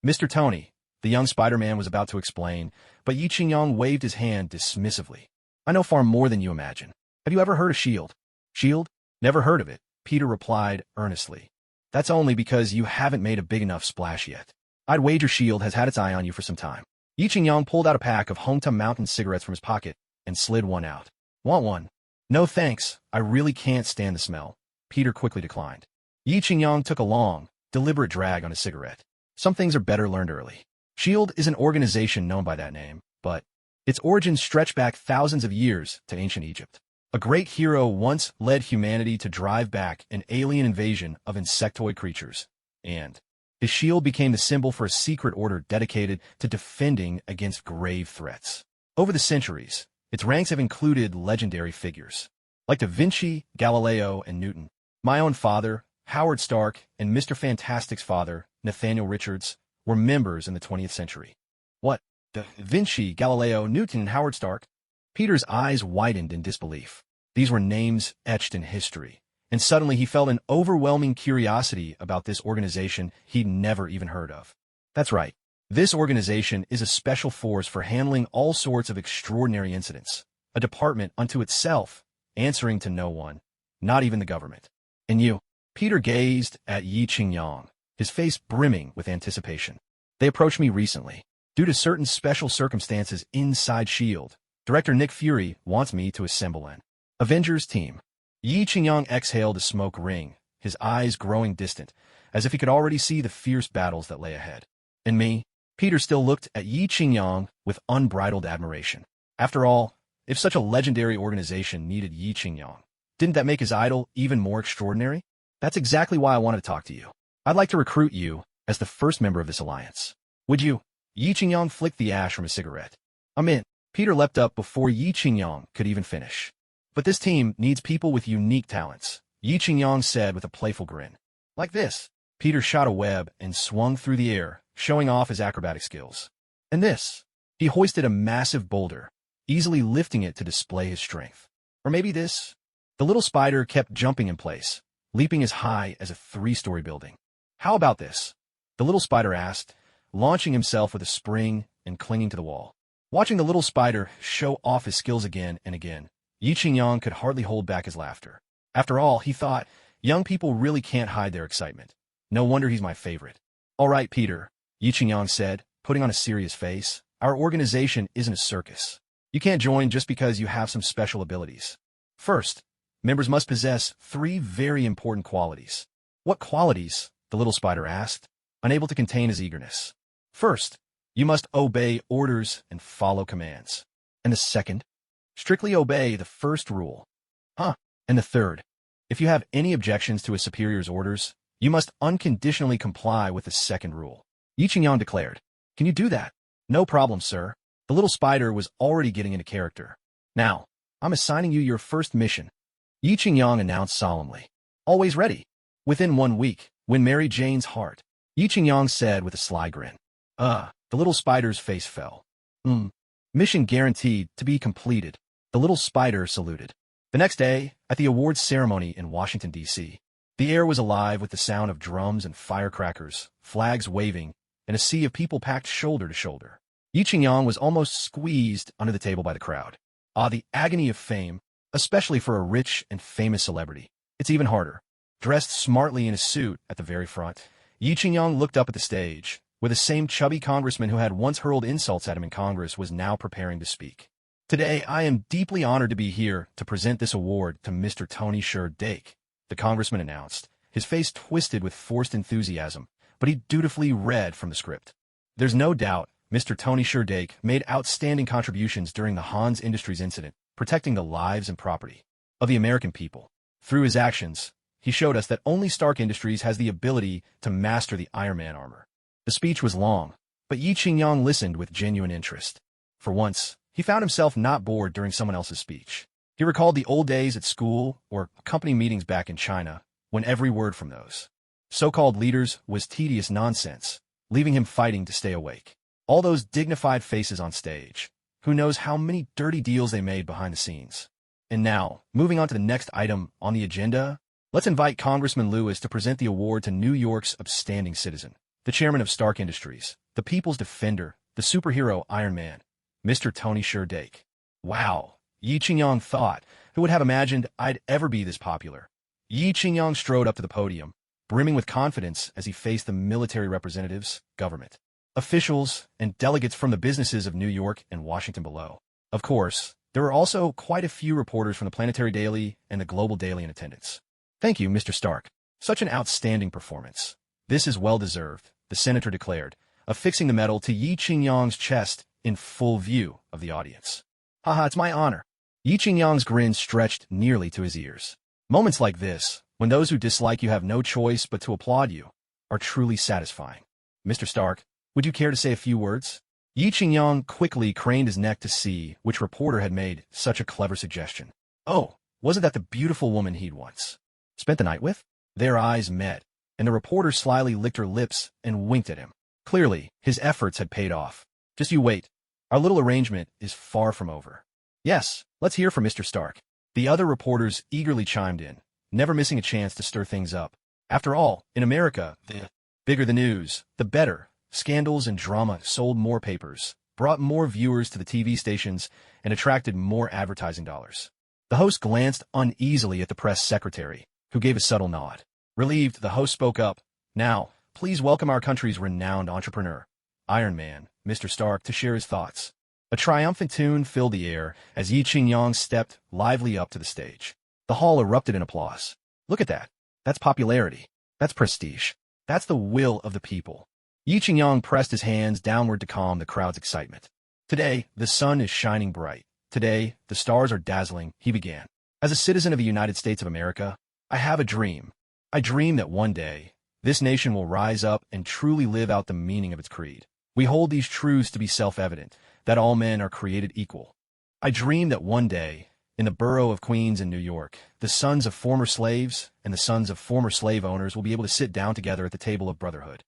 Mr. Tony, the young Spider-Man was about to explain, but Yi Qingyang waved his hand dismissively. I know far more than you imagine. Have you ever heard of S.H.I.E.L.D.? S.H.I.E.L.D.? Never heard of it, Peter replied earnestly. That's only because you haven't made a big enough splash yet. I'd wager S.H.I.E.L.D. has had its eye on you for some time. Yi Qingyang pulled out a pack of Hongta Mountain cigarettes from his pocket and slid one out. Want one? No thanks, I really can't stand the smell. Peter quickly declined. Yi Qingyang took a long, deliberate drag on his cigarette. Some things are better learned early. S.H.I.E.L.D. is an organization known by that name, but its origins stretch back thousands of years to ancient Egypt. A great hero once led humanity to drive back an alien invasion of insectoid creatures, and his shield became the symbol for a secret order dedicated to defending against grave threats. Over the centuries, its ranks have included legendary figures. like Da Vinci, Galileo, and Newton. My own father, Howard Stark, and Mr. Fantastic's father, Nathaniel Richards, were members in the 20th century. What? Da Vinci, Galileo, Newton, and Howard Stark? Peter's eyes widened in disbelief. These were names etched in history, and suddenly he felt an overwhelming curiosity about this organization he'd never even heard of. That's right. This organization is a special force for handling all sorts of extraordinary incidents, a department unto itself, answering to no one, not even the government. And you? Peter gazed at Yi Qingyang, his face brimming with anticipation. They approached me recently. Due to certain special circumstances inside S.H.I.E.L.D., Director Nick Fury wants me to assemble an Avengers team. Yi Qingyang exhaled a smoke ring, his eyes growing distant, as if he could already see the fierce battles that lay ahead. And me? Peter still looked at Yi Qingyang with unbridled admiration. After all, if such a legendary organization needed Yi Qingyang, didn't that make his idol even more extraordinary? That's exactly why I wanted to talk to you. I'd like to recruit you as the first member of this alliance. Would you? Yi Qingyang flicked the ash from his cigarette. I'm in. Peter leapt up before Yi Qingyang could even finish. But this team needs people with unique talents, Yi Qingyang said with a playful grin. Like this. Peter shot a web and swung through the air, showing off his acrobatic skills. And this. He hoisted a massive boulder, easily lifting it to display his strength. Or maybe this. The little spider kept jumping in place, leaping as high as a 3-story building. How about this? The little spider asked, launching himself with a spring and clinging to the wall. Watching the little spider show off his skills again and again, Yi Qingyang could hardly hold back his laughter. After all, he thought, young people really can't hide their excitement. No wonder he's my favorite. All right, Peter, Yi Qingyang said, putting on a serious face. Our organization isn't a circus. You can't join just because you have some special abilities. First, members must possess 3 very important qualities. What qualities? The little spider asked, unable to contain his eagerness. First, you must obey orders and follow commands. And the second? Strictly obey the first rule. And the third? If you have any objections to a superior's orders, you must unconditionally comply with the second rule. Yi Qingyang declared. Can you do that? No problem, sir. The little spider was already getting into character. Now, I'm assigning you your first mission. Yi Qingyang announced solemnly. Always ready. Within 1 week, win Mary Jane's heart. Yi Qingyang said with a sly grin. The little spider's face fell. Mission guaranteed to be completed. The little spider saluted. The next day, at the awards ceremony in Washington, D.C., the air was alive with the sound of drums and firecrackers, flags waving, and a sea of people packed shoulder to shoulder. Yi Qingyang was almost squeezed under the table by the crowd. The agony of fame, especially for a rich and famous celebrity. It's even harder. Dressed smartly in a suit at the very front, Yi Qingyang looked up at the stage, where the same chubby congressman who had once hurled insults at him in Congress was now preparing to speak. Today, I am deeply honored to be here to present this award to Mr. Tony Sher-Dake, the congressman announced, his face twisted with forced enthusiasm, but he dutifully read from the script. There's no doubt Mr. Tony Sher-Dake made outstanding contributions during the Hans Industries incident, protecting the lives and property of the American people. Through his actions, he showed us that only Stark Industries has the ability to master the Iron Man armor. The speech was long, but Yi Qingyang listened with genuine interest. For once, he found himself not bored during someone else's speech. He recalled the old days at school or company meetings back in China, when every word from those so-called leaders was tedious nonsense, leaving him fighting to stay awake. All those dignified faces on stage. Who knows how many dirty deals they made behind the scenes. And now, moving on to the next item on the agenda, let's invite Congressman Lewis to present the award to New York's upstanding citizen, the chairman of Stark Industries, the people's defender, the superhero Iron Man, Mr. Tony Sher-Dake. Wow, Yi Qingyang thought, who would have imagined I'd ever be this popular? Yi Qingyang strode up to the podium, brimming with confidence as he faced the military representatives, government officials, and delegates from the businesses of New York and Washington below. Of course, there were also quite a few reporters from the Planetary Daily and the Global Daily in attendance. Thank you, Mr. Stark. Such an outstanding performance. This is well-deserved, the senator declared, affixing the medal to Yi Qingyang's chest in full view of the audience. Haha, it's my honor. Yi Qingyang's grin stretched nearly to his ears. Moments like this, when those who dislike you have no choice but to applaud you, are truly satisfying. Mr. Stark, would you care to say a few words? Yi Qingyang quickly craned his neck to see which reporter had made such a clever suggestion. Oh, Wasn't that the beautiful woman he'd once spent the night with? Their eyes met, and the reporter slyly licked her lips and winked at him. Clearly, his efforts had paid off. Just you wait. Our little arrangement is far from over. Yes, let's hear from Mr. Stark. The other reporters eagerly chimed in, never missing a chance to stir things up. After all, in America, the bigger the news, the better. Scandals and drama sold more papers, brought more viewers to the TV stations, and attracted more advertising dollars. The host glanced uneasily at the press secretary, who gave a subtle nod. Relieved, the host spoke up. Now, please welcome our country's renowned entrepreneur, Iron Man, Mr. Stark, to share his thoughts. A triumphant tune filled the air as Yi Qingyang stepped lively up to the stage. The hall erupted in applause. Look at that. That's popularity. That's prestige. That's the will of the people. Yi Qingyang pressed his hands downward to calm the crowd's excitement. Today, the sun is shining bright. Today, the stars are dazzling, he began. As a citizen of the United States of America, I have a dream. I dream that one day, this nation will rise up and truly live out the meaning of its creed. We hold these truths to be self-evident, that all men are created equal. I dream that one day, in the borough of Queens in New York, the sons of former slaves and the sons of former slave owners will be able to sit down together at the table of brotherhood.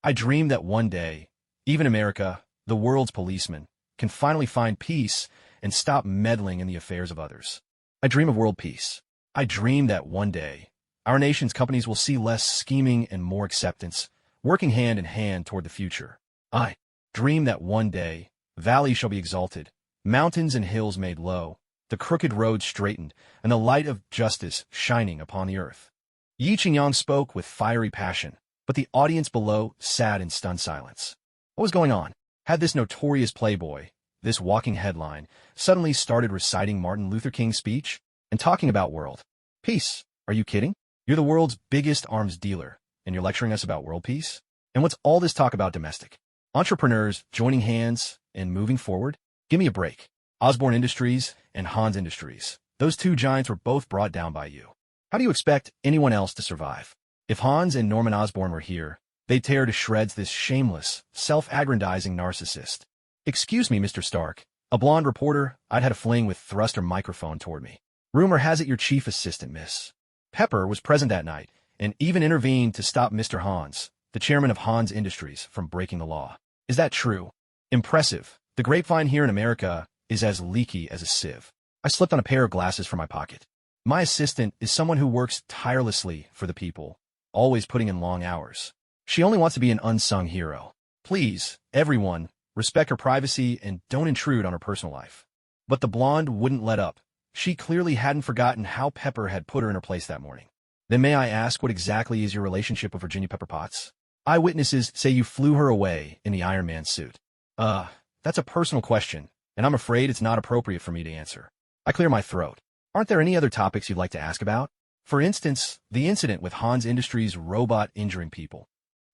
I dream that one day, even America, the world's policeman, can finally find peace and stop meddling in the affairs of others. I dream of world peace. I dream that one day, our nation's companies will see less scheming and more acceptance, working hand in hand toward the future. I dream that one day, valleys shall be exalted, mountains and hills made low, the crooked roads straightened, and the light of justice shining upon the earth. Yi Qingyang spoke with fiery passion, but the audience below sat in stunned silence. What was going on? Had this notorious playboy, this walking headline, suddenly started reciting Martin Luther King's speech and talking about world peace? Are you kidding? You're the world's biggest arms dealer, and you're lecturing us about world peace? And what's all this talk about domestic entrepreneurs joining hands and moving forward? Give me a break. Osborne Industries and Hans Industries, those two giants were both brought down by you. How do you expect anyone else to survive? If Hans and Norman Osborn were here, they'd tear to shreds this shameless, self-aggrandizing narcissist. Excuse me, Mr. Stark. A blonde reporter, I'd had a fling with thrust her microphone toward me. Rumor has it your chief assistant, Miss Pepper, was present that night, and even intervened to stop Mr. Hans, the chairman of Hans Industries, from breaking the law. Is that true? Impressive. The grapevine here in America is as leaky as a sieve. I slipped on a pair of glasses from my pocket. My assistant is someone who works tirelessly for the people, always putting in long hours. She only wants to be an unsung hero. Please, everyone, respect her privacy and don't intrude on her personal life. But the blonde wouldn't let up. She clearly hadn't forgotten how Pepper had put her in her place that morning. Then may I ask what exactly is your relationship with Virginia Pepper Potts? Eyewitnesses say you flew her away in the Iron Man suit. That's a personal question, and I'm afraid it's not appropriate for me to answer. I clear my throat. Aren't there any other topics you'd like to ask about? For instance, the incident with Hans Industries' robot injuring people.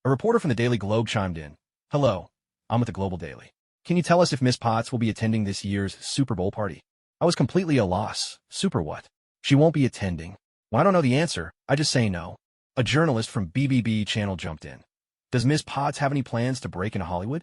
A reporter from the Daily Globe chimed in. Hello, I'm with the Global Daily. Can you tell us if Miss Potts will be attending this year's Super Bowl party? I was completely a loss. Super what? She won't be attending. Well, I don't know the answer. I just say no. A journalist from BBB channel jumped in. Does Miss Potts have any plans to break into Hollywood?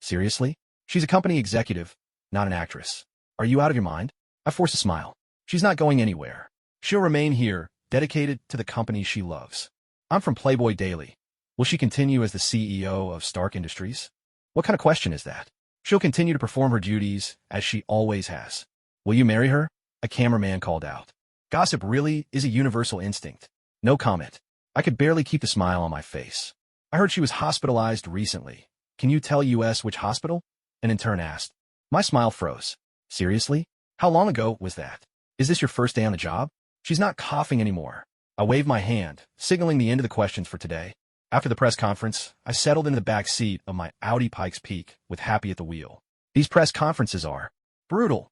Seriously? She's a company executive, not an actress. Are you out of your mind? I forced a smile. She's not going anywhere. She'll remain here, dedicated to the company she loves. I'm from Playboy Daily. Will she continue as the CEO of Stark Industries? What kind of question is that? She'll continue to perform her duties, as she always has. Will you marry her? A cameraman called out. Gossip really is a universal instinct. No comment. I could barely keep the smile on my face. I heard she was hospitalized recently. Can you tell us which hospital? An intern asked. My smile froze. Seriously? How long ago was that? Is this your first day on the job? She's not coughing anymore. I waved my hand, signaling the end of the questions for today. After the press conference, I settled into the back seat of my Audi Pikes Peak with Happy at the wheel. These press conferences are brutal.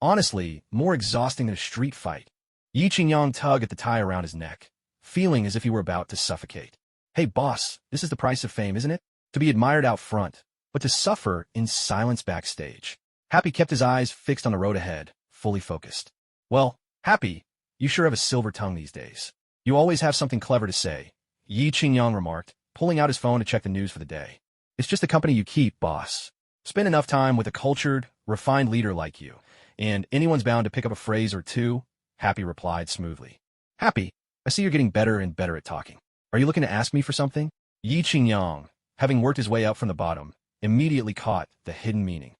Honestly, more exhausting than a street fight. Yi Qingyang tugged at the tie around his neck, feeling as if he were about to suffocate. Hey boss, this is the price of fame, isn't it? To be admired out front, but to suffer in silence backstage. Happy kept his eyes fixed on the road ahead, fully focused. Well, Happy, you sure have a silver tongue these days. You always have something clever to say, Yi Qingyang remarked, pulling out his phone to check the news for the day. It's just the company you keep, boss. Spend enough time with a cultured, refined leader like you, and anyone's bound to pick up a phrase or two. Happy replied smoothly. Happy, I see you're getting better and better at talking. Are you looking to ask me for something? Yi Qingyang, having worked his way up from the bottom, immediately caught the hidden meaning.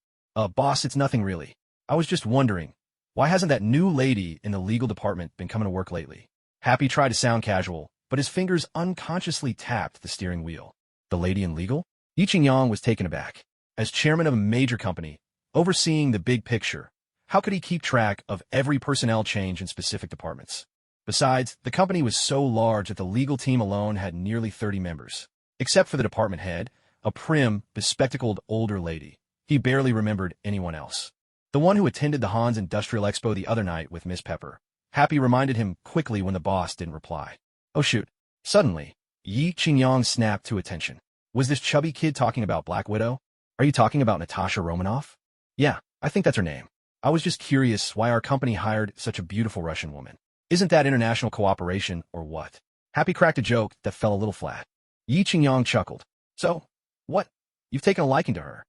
Boss, it's nothing really. I was just wondering, why hasn't that new lady in the legal department been coming to work lately? Happy tried to sound casual, but his fingers unconsciously tapped the steering wheel. The lady in legal? Yi Qingyang was taken aback. As chairman of a major company, overseeing the big picture, how could he keep track of every personnel change in specific departments? Besides, the company was so large that the legal team alone had nearly 30 members. Except for the department head, a prim, bespectacled older lady, he barely remembered anyone else. The one who attended the Hans Industrial Expo the other night with Miss Pepper. Happy reminded him quickly when the boss didn't reply. Oh shoot. Suddenly, Yi Qingyang snapped to attention. Was this chubby kid talking about Black Widow? Are you talking about Natasha Romanoff? Yeah, I think that's her name. I was just curious why our company hired such a beautiful Russian woman. Isn't that international cooperation or what? Happy cracked a joke that fell a little flat. Yi Qingyang chuckled. So, what? You've taken a liking to her?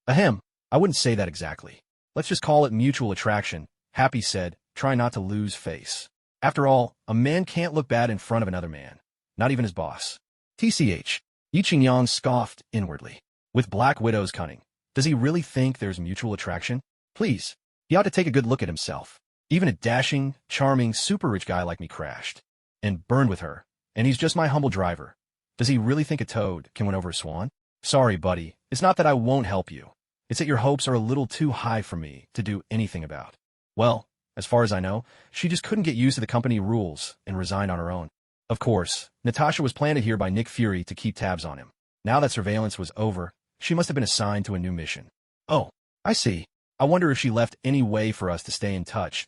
Ahem, I wouldn't say that exactly. Let's just call it mutual attraction, Happy said, trying not to lose face. After all, a man can't look bad in front of another man, not even his boss. TCH, Yi Qingyang scoffed inwardly. With Black Widow's cunning, does he really think there's mutual attraction? Please, he ought to take a good look at himself. Even a dashing, charming, super-rich guy like me crashed and burned with her, and he's just my humble driver. Does he really think a toad can win over a swan? Sorry, buddy, it's not that I won't help you. It's that your hopes are a little too high for me to do anything about. Well, as far as I know, she just couldn't get used to the company rules and resigned on her own. Of course, Natasha was planted here by Nick Fury to keep tabs on him. Now that surveillance was over, she must have been assigned to a new mission. Oh, I see. I wonder if she left any way for us to stay in touch.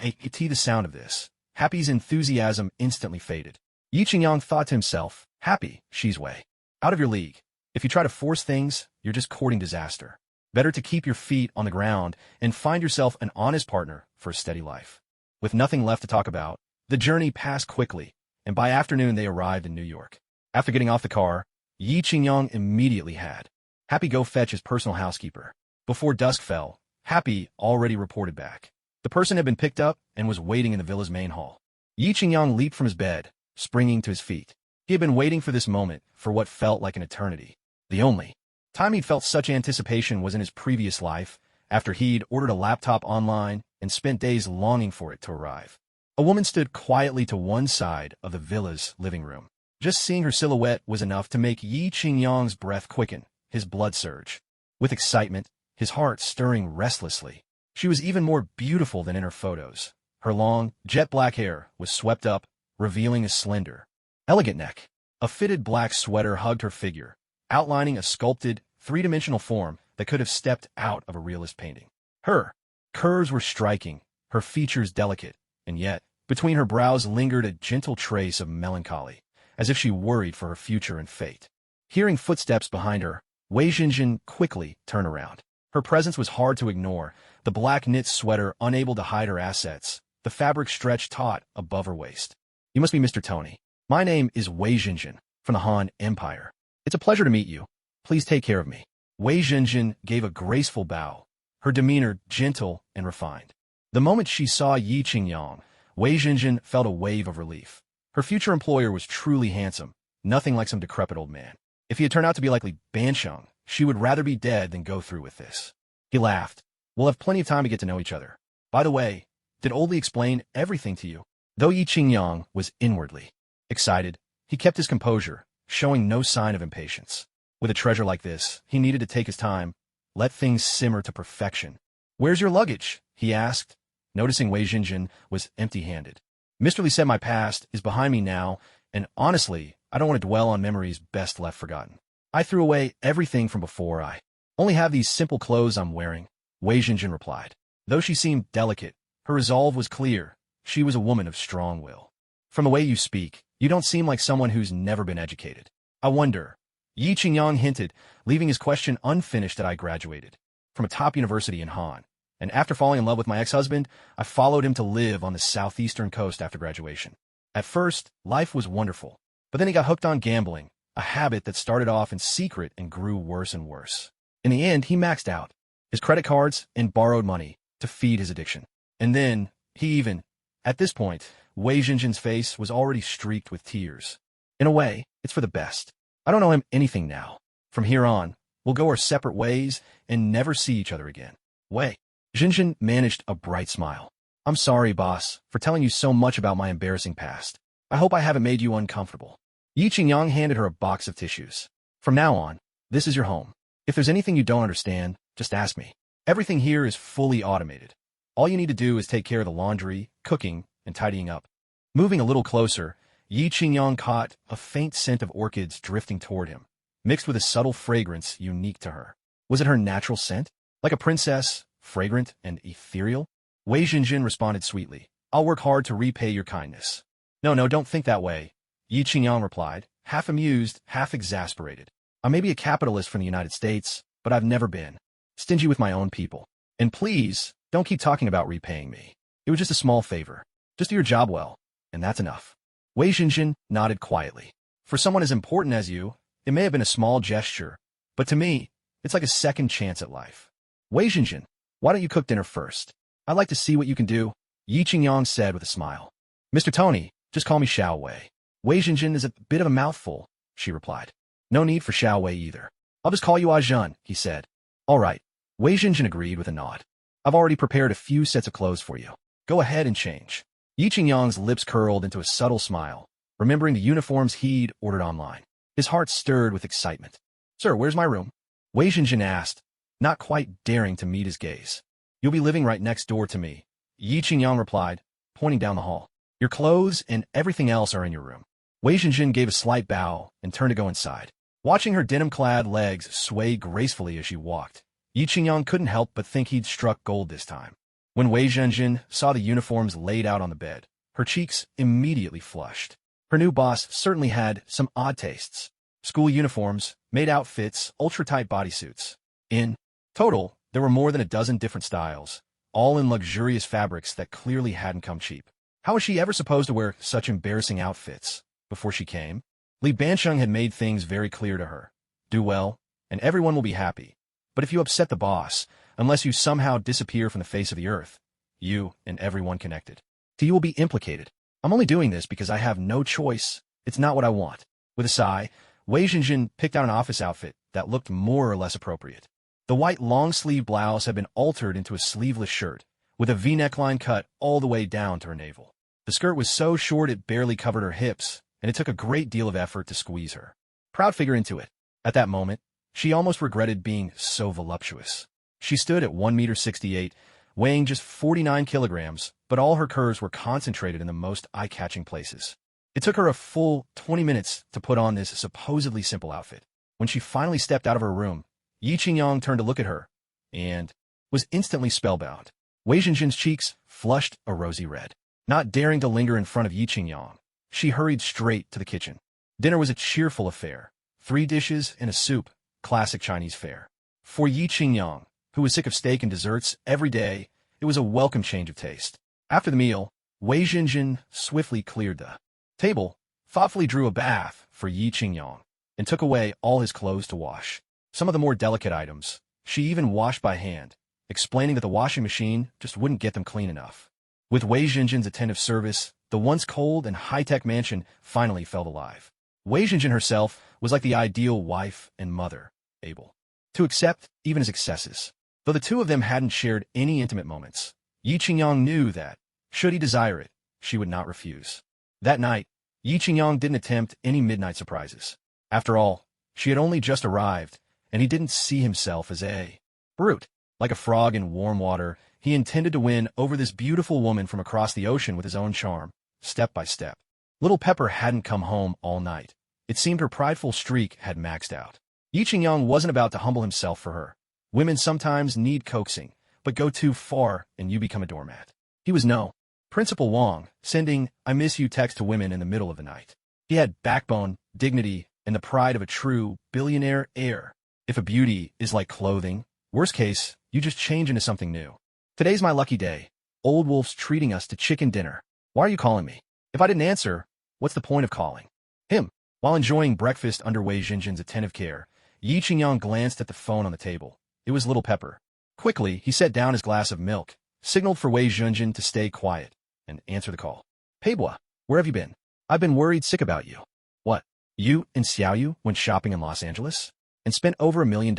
Hey, the sound of this. Happy's enthusiasm instantly faded. Yi Qingyang thought to himself, Happy, she's way out of your league. If you try to force things, you're just courting disaster. Better to keep your feet on the ground and find yourself an honest partner for a steady life. With nothing left to talk about, the journey passed quickly, and by afternoon they arrived in New York. After getting off the car, Yi Qingyang immediately had Happy go fetch his personal housekeeper. Before dusk fell, Happy already reported back. The person had been picked up and was waiting in the villa's main hall. Yi Qingyang leaped from his bed, springing to his feet. He had been waiting for this moment for what felt like an eternity. The only time he'd felt such anticipation was in his previous life, after he'd ordered a laptop online and spent days longing for it to arrive. A woman stood quietly to one side of the villa's living room. Just seeing her silhouette was enough to make Yi Qingyang's breath quicken, his blood surge. With excitement, his heart stirring restlessly. She was even more beautiful than in her photos. Her long, jet-black hair was swept up, revealing a slender, elegant neck. A fitted black sweater hugged her figure, outlining a sculpted, three-dimensional form that could have stepped out of a realist painting. Her curves were striking, her features delicate, and yet, between her brows lingered a gentle trace of melancholy, as if she worried for her future and fate. Hearing footsteps behind her, Wei Jinjin quickly turned around. Her presence was hard to ignore, the black knit sweater unable to hide her assets, the fabric stretched taut above her waist. You must be Mr. Tony. My name is Wei Jinjin, from the Han Empire. It's a pleasure to meet you. Please take care of me. Wei Jinjin gave a graceful bow, her demeanor gentle and refined. The moment she saw Yi Qingyang, Wei Jinjin felt a wave of relief. Her future employer was truly handsome, nothing like some decrepit old man. If he had turned out to be like Li Bansheng, she would rather be dead than go through with this. He laughed. We'll have plenty of time to get to know each other. By the way, did Old Li explain everything to you? Though Yi Qingyang was inwardly excited, he kept his composure, showing no sign of impatience. With a treasure like this, he needed to take his time, let things simmer to perfection. Where's your luggage? He asked, noticing Wei Jinjin was empty-handed. Mr. Li said my past is behind me now, and honestly, I don't want to dwell on memories best left forgotten. I threw away everything from before. I only have these simple clothes I'm wearing, Wei Jinjin replied. Though she seemed delicate, her resolve was clear. She was a woman of strong will. From the way you speak, you don't seem like someone who's never been educated. I wonder. Yi Qingyang hinted, leaving his question unfinished, that I graduated from a top university in Han, and after falling in love with my ex-husband, I followed him to live on the southeastern coast after graduation. At first, life was wonderful, but then he got hooked on gambling, a habit that started off in secret and grew worse and worse. In the end, he maxed out his credit cards and borrowed money to feed his addiction. And then, he even At this point, Wei Jinjin's face was already streaked with tears. In a way, it's for the best. I don't owe him anything now. From here on, we'll go our separate ways and never see each other again. Wei Jinjin managed a bright smile. I'm sorry, boss, for telling you so much about my embarrassing past. I hope I haven't made you uncomfortable. Yi Qingyang handed her a box of tissues. From now on, this is your home. If there's anything you don't understand, just ask me. Everything here is fully automated. All you need to do is take care of the laundry, cooking, and tidying up. Moving a little closer, Yi Qingyang caught a faint scent of orchids drifting toward him, mixed with a subtle fragrance unique to her. Was it her natural scent? Like a princess, fragrant and ethereal? Wei Jinjin responded sweetly. I'll work hard to repay your kindness. No, don't think that way, Yi Qingyang replied, half amused, half exasperated. I may be a capitalist from the United States, but I've never been stingy with my own people. And please, don't keep talking about repaying me. It was just a small favor. Just do your job well, and that's enough. Wei Jinjin nodded quietly. For someone as important as you, it may have been a small gesture, but to me, it's like a second chance at life. Wei Jinjin, why don't you cook dinner first? I'd like to see what you can do, Yi Qingyang said with a smile. Mr. Tony, just call me Xiao Wei. Wei Jinjin is a bit of a mouthful, she replied. No need for Xiao Wei either. I'll just call you Azure, he said. All right. Wei Jinjin agreed with a nod. I've already prepared a few sets of clothes for you. Go ahead and change. Yi Qingyang's lips curled into a subtle smile, remembering the uniforms he'd ordered online. His heart stirred with excitement. Sir, where's my room? Wei Jinjin asked, not quite daring to meet his gaze. You'll be living right next door to me, Yi Qingyang replied, pointing down the hall. Your clothes and everything else are in your room. Wei Jinjin gave a slight bow and turned to go inside. Watching her denim-clad legs sway gracefully as she walked, Yi Qingyang couldn't help but think he'd struck gold this time. When Wei Jinjin saw the uniforms laid out on the bed, her cheeks immediately flushed. Her new boss certainly had some odd tastes. School uniforms, maid outfits, ultra-tight bodysuits. In total, there were more than a dozen different styles, all in luxurious fabrics that clearly hadn't come cheap. How was she ever supposed to wear such embarrassing outfits before she came? Li Bansheng had made things very clear to her. Do well, and everyone will be happy. But if you upset the boss, unless you somehow disappear from the face of the earth, you and everyone connected, you will be implicated. I'm only doing this because I have no choice. It's not what I want. With a sigh, Wei Jinjin picked out an office outfit that looked more or less appropriate. The white long-sleeve blouse had been altered into a sleeveless shirt, with a V-neckline cut all the way down to her navel. The skirt was so short it barely covered her hips, and it took a great deal of effort to squeeze her proud figure into it. At that moment, she almost regretted being so voluptuous. She stood at 1.68 meters, weighing just 49 kilograms, but all her curves were concentrated in the most eye-catching places. It took her a full 20 minutes to put on this supposedly simple outfit. When she finally stepped out of her room, Yi Qingyang turned to look at her, and was instantly spellbound. Wei Jinjin's cheeks flushed a rosy red. Not daring to linger in front of Yi Qingyang, she hurried straight to the kitchen. Dinner was a cheerful affair. 3 dishes and a soup, classic Chinese fare. For Yi Qingyang, who was sick of steak and desserts every day, it was a welcome change of taste. After the meal, Wei Jinjin swiftly cleared the table, thoughtfully drew a bath for Yi Qingyang, and took away all his clothes to wash. Some of the more delicate items, she even washed by hand, explaining that the washing machine just wouldn't get them clean enough. With Wei Jinjin's attentive service, the once cold and high-tech mansion finally felt alive. Wei Jinjin herself was like the ideal wife and mother, able to accept even his excesses. Though the two of them hadn't shared any intimate moments, Yi Qingyang knew that, should he desire it, she would not refuse. That night, Yi Qingyang didn't attempt any midnight surprises. After all, she had only just arrived, and he didn't see himself as a brute. Like a frog in warm water, he intended to win over this beautiful woman from across the ocean with his own charm, step by step. Little Pepper hadn't come home all night. It seemed her prideful streak had maxed out. Yi Qingyang wasn't about to humble himself for her. Women sometimes need coaxing, but go too far and you become a doormat. He was no Principal Wong, sending "I miss you" text to women in the middle of the night. He had backbone, dignity, and the pride of a true billionaire heir. If a beauty is like clothing, worst case, you just change into something new. Today's my lucky day. Old Wolf's treating us to chicken dinner. Why are you calling me? If I didn't answer, what's the point of calling him? While enjoying breakfast under Wei Jinjin's attentive care, Yi Qingyang glanced at the phone on the table. It was Little Pepper. Quickly, he set down his glass of milk, signaled for Wei Jinjin to stay quiet, and answer the call. Peibois, where have you been? I've been worried sick about you. What? You and Xiaoyu went shopping in Los Angeles? And spent over $1 million.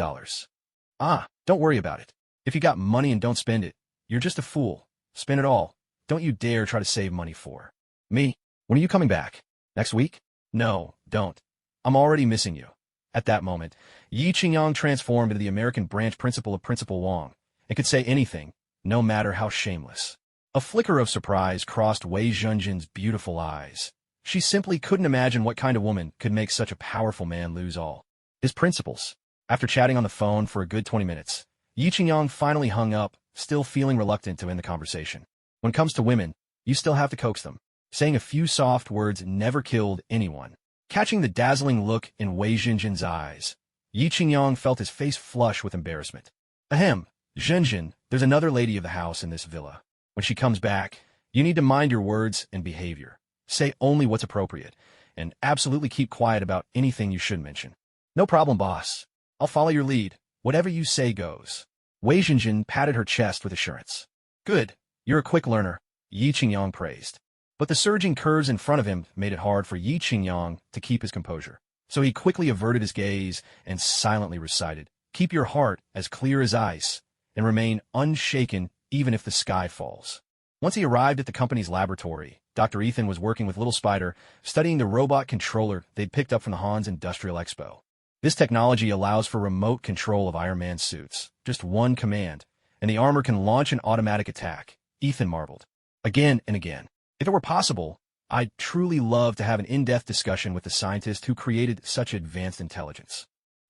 Ah, don't worry about it. If you got money and don't spend it, you're just a fool. Spend it all. Don't you dare try to save money for me. When are you coming back? Next week? No, don't. I'm already missing you. At that moment, Yi Qingyang transformed into the American branch principal of Principal Wong and could say anything, no matter how shameless. A flicker of surprise crossed Wei Zhenjin's beautiful eyes. She simply couldn't imagine what kind of woman could make such a powerful man lose all his principles. After chatting on the phone for a good 20 minutes, Yi Qingyang finally hung up, still feeling reluctant to end the conversation. When it comes to women, you still have to coax them. Saying a few soft words never killed anyone. Catching the dazzling look in Wei Zhenjin's eyes, Yi Qingyang felt his face flush with embarrassment. Ahem, Zhenjin, there's another lady of the house in this villa. When she comes back, you need to mind your words and behavior. Say only what's appropriate, and absolutely keep quiet about anything you shouldn't mention. No problem, boss. I'll follow your lead. Whatever you say goes. Wei Zhenjin patted her chest with assurance. Good. You're a quick learner, Yi Qingyang praised. But the surging curves in front of him made it hard for Yi Qingyang to keep his composure. So he quickly averted his gaze and silently recited, "Keep your heart as clear as ice and remain unshaken even if the sky falls." Once he arrived at the company's laboratory, Dr. Ethan was working with Little Spider, studying the robot controller they'd picked up from the Hans Industrial Expo. This technology allows for remote control of Iron Man's suits. Just one command, and the armor can launch an automatic attack. Ethan marveled. Again and again. If it were possible, I'd truly love to have an in-depth discussion with the scientist who created such advanced intelligence.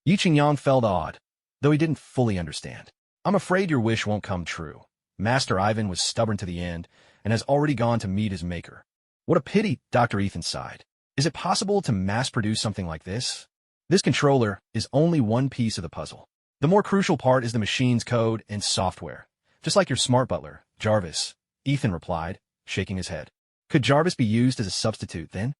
Yi Qingyang felt awed, though he didn't fully understand. I'm afraid your wish won't come true. Master Ivan was stubborn to the end and has already gone to meet his maker. What a pity, Dr. Ethan sighed. Is it possible to mass-produce something like this? This controller is only one piece of the puzzle. The more crucial part is the machine's code and software. Just like your smart butler, Jarvis, Ethan replied, shaking his head. Could Jarvis be used as a substitute then?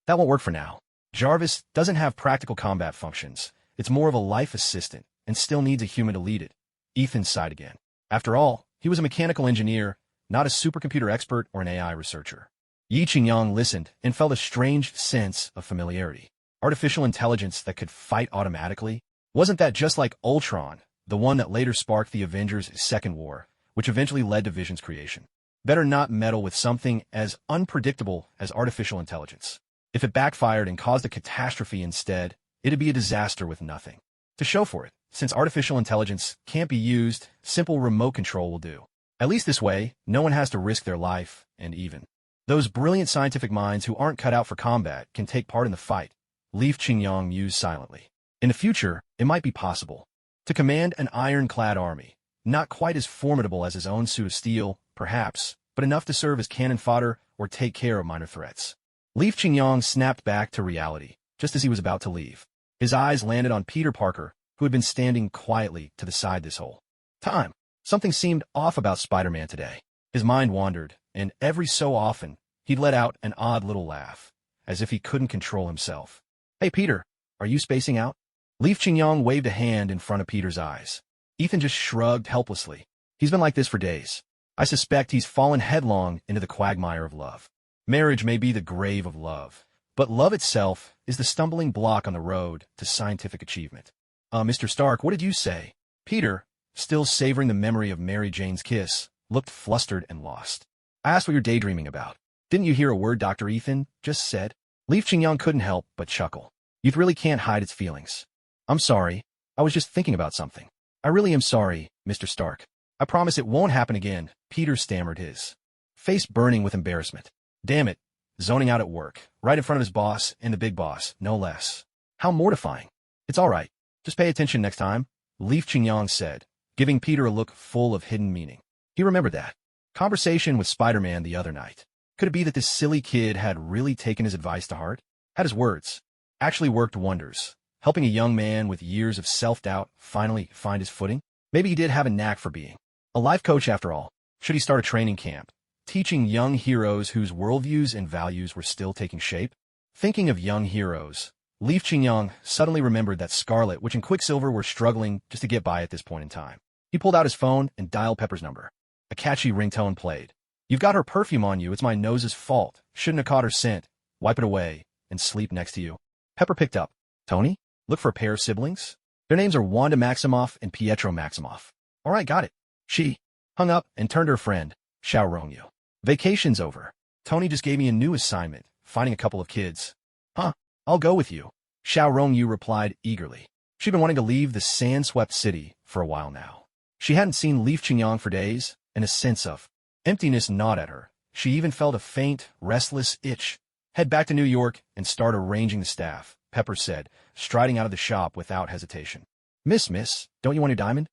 That won't work for now. Jarvis doesn't have practical combat functions. It's more of a life assistant and still needs a human to lead it. Ethan sighed again. After all, he was a mechanical engineer, not a supercomputer expert or an AI researcher. Yi Qingyang listened and felt a strange sense of familiarity. Artificial intelligence that could fight automatically? Wasn't that just like Ultron, the one that later sparked the Avengers' Second War, which eventually led to Vision's creation? Better not meddle with something as unpredictable as artificial intelligence. If it backfired and caused a catastrophe instead, it'd be a disaster with nothing to show for it. Since artificial intelligence can't be used, simple remote control will do. At least this way, no one has to risk their life, and even those brilliant scientific minds who aren't cut out for combat can take part in the fight. Li Qingyang mused silently. In the future, it might be possible to command an ironclad army, not quite as formidable as his own suit of steel, perhaps, but enough to serve as cannon fodder or take care of minor threats. Li Qingyang snapped back to reality, just as he was about to leave. His eyes landed on Peter Parker, who had been standing quietly to the side this whole time. Something seemed off about Spider-Man today. His mind wandered, and every so often, he'd let out an odd little laugh, as if he couldn't control himself. Hey, Peter, are you spacing out? Li Qingyang waved a hand in front of Peter's eyes. Ethan just shrugged helplessly. He's been like this for days. I suspect he's fallen headlong into the quagmire of love. Marriage may be the grave of love, but love itself is the stumbling block on the road to scientific achievement. Mr. Stark, what did you say? Peter, still savoring the memory of Mary Jane's kiss, looked flustered and lost. I asked what you're daydreaming about. Didn't you hear a word Dr. Ethan just said? Li Qingyang couldn't help but chuckle. Youth really can't hide its feelings. I'm sorry. I was just thinking about something. I really am sorry, Mr. Stark. I promise it won't happen again, Peter stammered, his face burning with embarrassment. Damn it. Zoning out at work, right in front of his boss and the big boss, no less. How mortifying. It's all right. Just pay attention next time, Li Qingyang said, giving Peter a look full of hidden meaning. He remembered that conversation with Spider-Man the other night. Could it be that this silly kid had really taken his advice to heart? Had his words actually worked wonders, helping a young man with years of self-doubt finally find his footing? Maybe he did have a knack for being a life coach after all. Should he start a training camp, teaching young heroes whose worldviews and values were still taking shape? Thinking of young heroes, Li Qingyang suddenly remembered that Scarlet Witch and Quicksilver were struggling just to get by at this point in time. He pulled out his phone and dialed Pepper's number. A catchy ringtone played. You've got her perfume on you. It's my nose's fault. Shouldn't have caught her scent. Wipe it away and sleep next to you. Pepper picked up. Tony? Look for a pair of siblings? Their names are Wanda Maximoff and Pietro Maximoff. All right, got it. She hung up and turned to her friend, Xiao Rongyu. Vacation's over. Tony just gave me a new assignment, finding a couple of kids. Huh, I'll go with you. Xiao Rongyu replied eagerly. She'd been wanting to leave the sand-swept city for a while now. She hadn't seen Leaf Qingyang for days, and a sense of emptiness gnawed at her. She even felt a faint, restless itch. Head back to New York and start arranging the staff, Pepper said, striding out of the shop without hesitation. Miss, don't you want your diamond?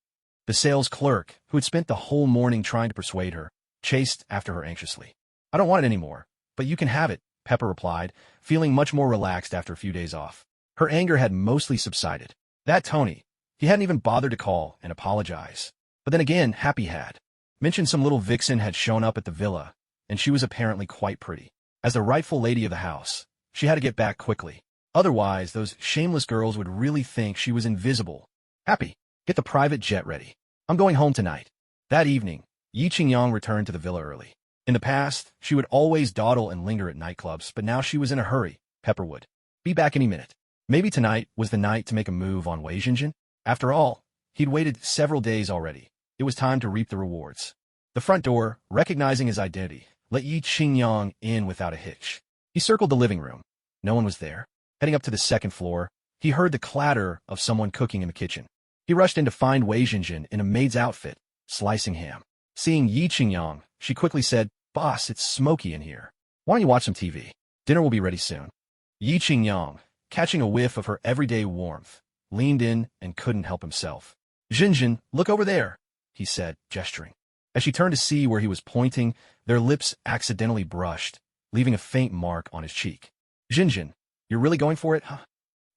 The sales clerk, who had spent the whole morning trying to persuade her, chased after her anxiously. I don't want it anymore, but you can have it, Pepper replied, feeling much more relaxed after a few days off. Her anger had mostly subsided. That Tony, he hadn't even bothered to call and apologize. But then again, Happy had mentioned some little vixen had shown up at the villa, and she was apparently quite pretty. As the rightful lady of the house, she had to get back quickly. Otherwise, those shameless girls would really think she was invisible. Happy, get the private jet ready. I'm going home tonight. That evening, Yi Qingyang returned to the villa early. In the past, she would always dawdle and linger at nightclubs, but now she was in a hurry. Pepper would be back any minute. Maybe tonight was the night to make a move on Wei Jinjin. After all, he'd waited several days already. It was time to reap the rewards. The front door, recognizing his identity, let Yi Qingyang in without a hitch. He circled the living room. No one was there. Heading up to the second floor, he heard the clatter of someone cooking in the kitchen. He rushed in to find Wei Jinjin in a maid's outfit, slicing ham. Seeing Yi Qingyang, she quickly said, "Boss, it's smoky in here. Why don't you watch some TV? Dinner will be ready soon." Yi Qingyang, catching a whiff of her everyday warmth, leaned in and couldn't help himself. "Jinjin, look over there," he said, gesturing. As she turned to see where he was pointing, their lips accidentally brushed, leaving a faint mark on his cheek. "Jinjin, you're really going for it, huh?"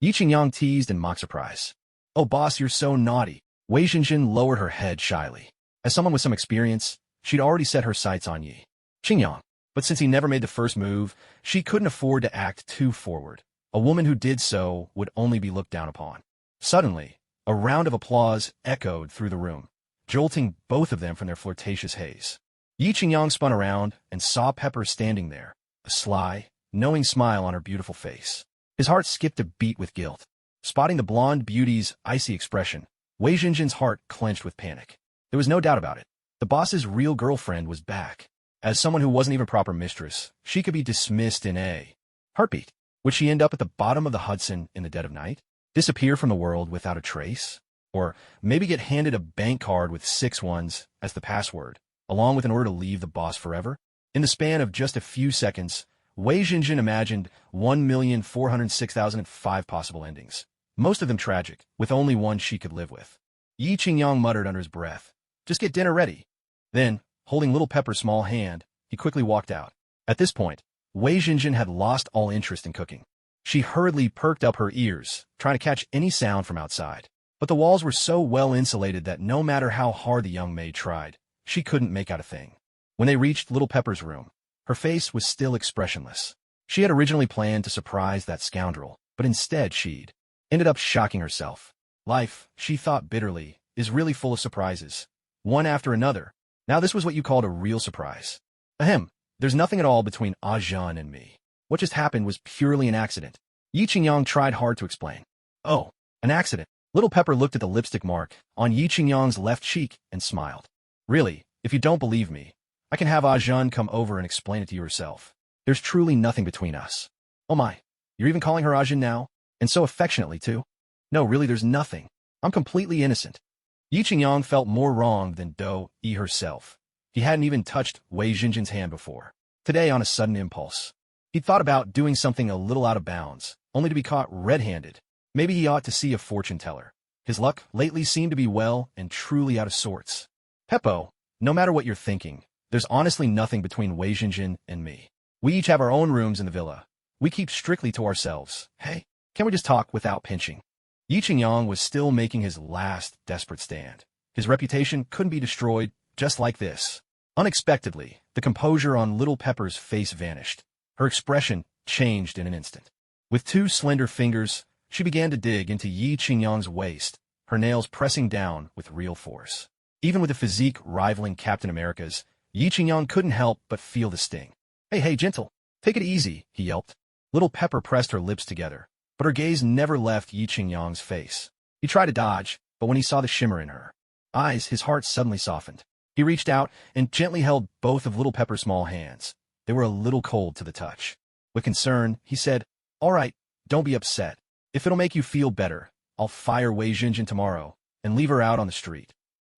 Yi Qingyang teased in mock surprise. "Oh, boss, you're so naughty." Wei Jinjin lowered her head shyly. As someone with some experience, she'd already set her sights on Yi Qingyang. But since he never made the first move, she couldn't afford to act too forward. A woman who did so would only be looked down upon. Suddenly, a round of applause echoed through the room, jolting both of them from their flirtatious haze. Yi Qingyang spun around and saw Pepper standing there, a sly, knowing smile on her beautiful face. His heart skipped a beat with guilt. Spotting the blonde beauty's icy expression, Wei Jinjin's heart clenched with panic. There was no doubt about it. The boss's real girlfriend was back. As someone who wasn't even proper mistress, she could be dismissed in a heartbeat. Would she end up at the bottom of the Hudson in the dead of night? Disappear from the world without a trace? Or maybe get handed a bank card with 6 ones as the password, along with an order to leave the boss forever? In the span of just a few seconds, Wei Jinjin imagined 1,406,005 possible endings, most of them tragic, with only one she could live with. Yi Qingyang muttered under his breath, "Just get dinner ready." Then, holding little Pepper's small hand, he quickly walked out. At this point, Wei Jinjin had lost all interest in cooking. She hurriedly perked up her ears, trying to catch any sound from outside. But the walls were so well insulated that no matter how hard the young maid tried, she couldn't make out a thing. When they reached little Pepper's room, her face was still expressionless. She had originally planned to surprise that scoundrel, but instead she'd ended up shocking herself. Life, she thought bitterly, is really full of surprises, one after another. Now this was what you called a real surprise. Ahem, there's nothing at all between Azure and me. What just happened was purely an accident. Yi Qingyang tried hard to explain. Oh, an accident. Little Pepper looked at the lipstick mark on Yi Qingyang's left cheek and smiled. Really, if you don't believe me, I can have Azure come over and explain it to you herself. There's truly nothing between us. Oh my, you're even calling her Azure now? And so affectionately, too? No, really, there's nothing. I'm completely innocent. Yi Qingyang felt more wronged than Do-Yi herself. He hadn't even touched Wei Jinjin's hand before. Today, on a sudden impulse, he'd thought about doing something a little out of bounds, only to be caught red-handed. Maybe he ought to see a fortune-teller. His luck lately seemed to be well and truly out of sorts. Peppo, no matter what you're thinking, there's honestly nothing between Wei Jinjin and me. We each have our own rooms in the villa. We keep strictly to ourselves. Hey, can't we just talk without pinching? Yi Qingyang was still making his last desperate stand. His reputation couldn't be destroyed just like this. Unexpectedly, the composure on little Pepper's face vanished. Her expression changed in an instant. With 2 slender fingers, she began to dig into Yi Qingyang's waist, her nails pressing down with real force. Even with a physique rivaling Captain America's, Yi Qingyang couldn't help but feel the sting. Hey, gentle. Take it easy, he yelped. Little Pepper pressed her lips together, but her gaze never left Yi Qingyang's face. He tried to dodge, but when he saw the shimmer in her eyes, his heart suddenly softened. He reached out and gently held both of Little Pepper's small hands. They were a little cold to the touch. With concern, he said, "All right, don't be upset. If it'll make you feel better, I'll fire Wei Jinjin tomorrow and leave her out on the street."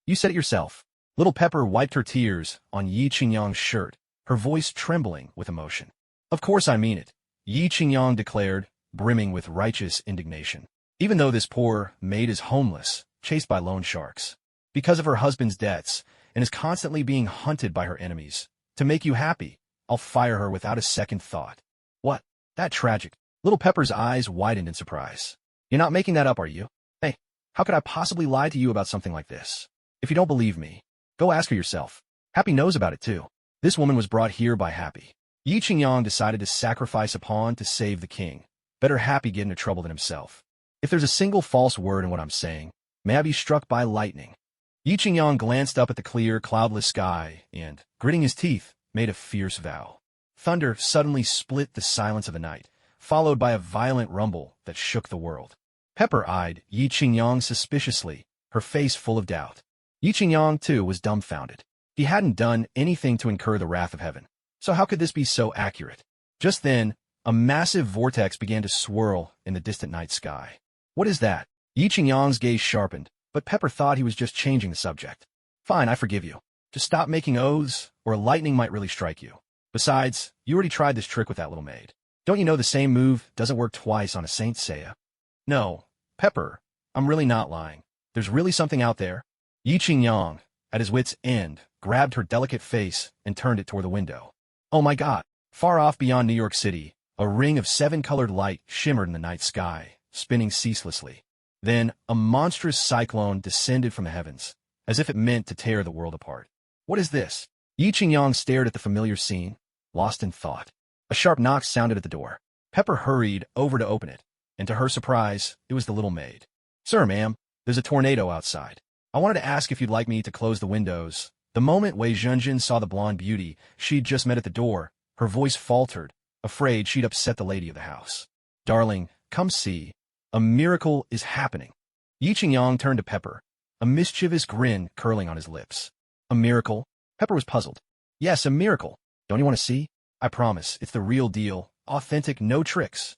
"You said it yourself." Little Pepper wiped her tears on Yi Qingyang's shirt, her voice trembling with emotion. "Of course I mean it," Yi Qingyang declared, brimming with righteous indignation. "Even though this poor maid is homeless, chased by loan sharks, because of her husband's debts, and is constantly being hunted by her enemies, to make you happy, I'll fire her without a second thought." "What? That tragic?" Little Pepper's eyes widened in surprise. "You're not making that up, are you? Hey, how could I possibly lie to you about something like this? If you don't believe me, go ask her yourself. Happy knows about it too. This woman was brought here by Happy." Yi Qingyang decided to sacrifice a pawn to save the king. Better Happy get into trouble than himself. If there's a single false word in what I'm saying, may I be struck by lightning. Yi Qingyang glanced up at the clear, cloudless sky and, gritting his teeth, made a fierce vow. Thunder suddenly split the silence of the night, followed by a violent rumble that shook the world. Pepper eyed Yi Qingyang suspiciously, her face full of doubt. Yi Qingyang, too, was dumbfounded. He hadn't done anything to incur the wrath of heaven. So how could this be so accurate? Just then, a massive vortex began to swirl in the distant night sky. "What is that?" Yi Qingyang's gaze sharpened, but Pepper thought he was just changing the subject. "Fine, I forgive you. Just stop making oaths, or lightning might really strike you. Besides, you already tried this trick with that little maid. Don't you know the same move doesn't work twice on a Saint Seiya?" "No, Pepper, I'm really not lying. There's really something out there." Yi Qingyang, at his wit's end, grabbed her delicate face and turned it toward the window. Oh my God! Far off beyond New York City, a ring of seven-colored light shimmered in the night sky, spinning ceaselessly. Then, a monstrous cyclone descended from the heavens, as if it meant to tear the world apart. "What is this?" Yi Qingyang stared at the familiar scene, lost in thought. A sharp knock sounded at the door. Pepper hurried over to open it, and to her surprise, it was the little maid. "Sir, ma'am, there's a tornado outside. I wanted to ask if you'd like me to close the windows." The moment Wei Zhenjin saw the blonde beauty she'd just met at the door, her voice faltered, afraid she'd upset the lady of the house. "Darling, come see. A miracle is happening." Yi Qingyang turned to Pepper, a mischievous grin curling on his lips. "A miracle?" Pepper was puzzled. "Yes, a miracle. Don't you want to see? I promise, it's the real deal, authentic, no tricks."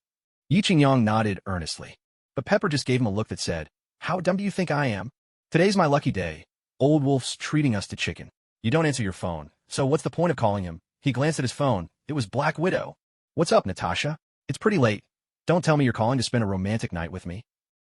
Yi Qingyang nodded earnestly. But Pepper just gave him a look that said, "How dumb do you think I am? Today's my lucky day. Old Wolf's treating us to chicken. You don't answer your phone, so what's the point of calling him?" He glanced at his phone. It was Black Widow. "What's up, Natasha? It's pretty late. Don't tell me you're calling to spend a romantic night with me."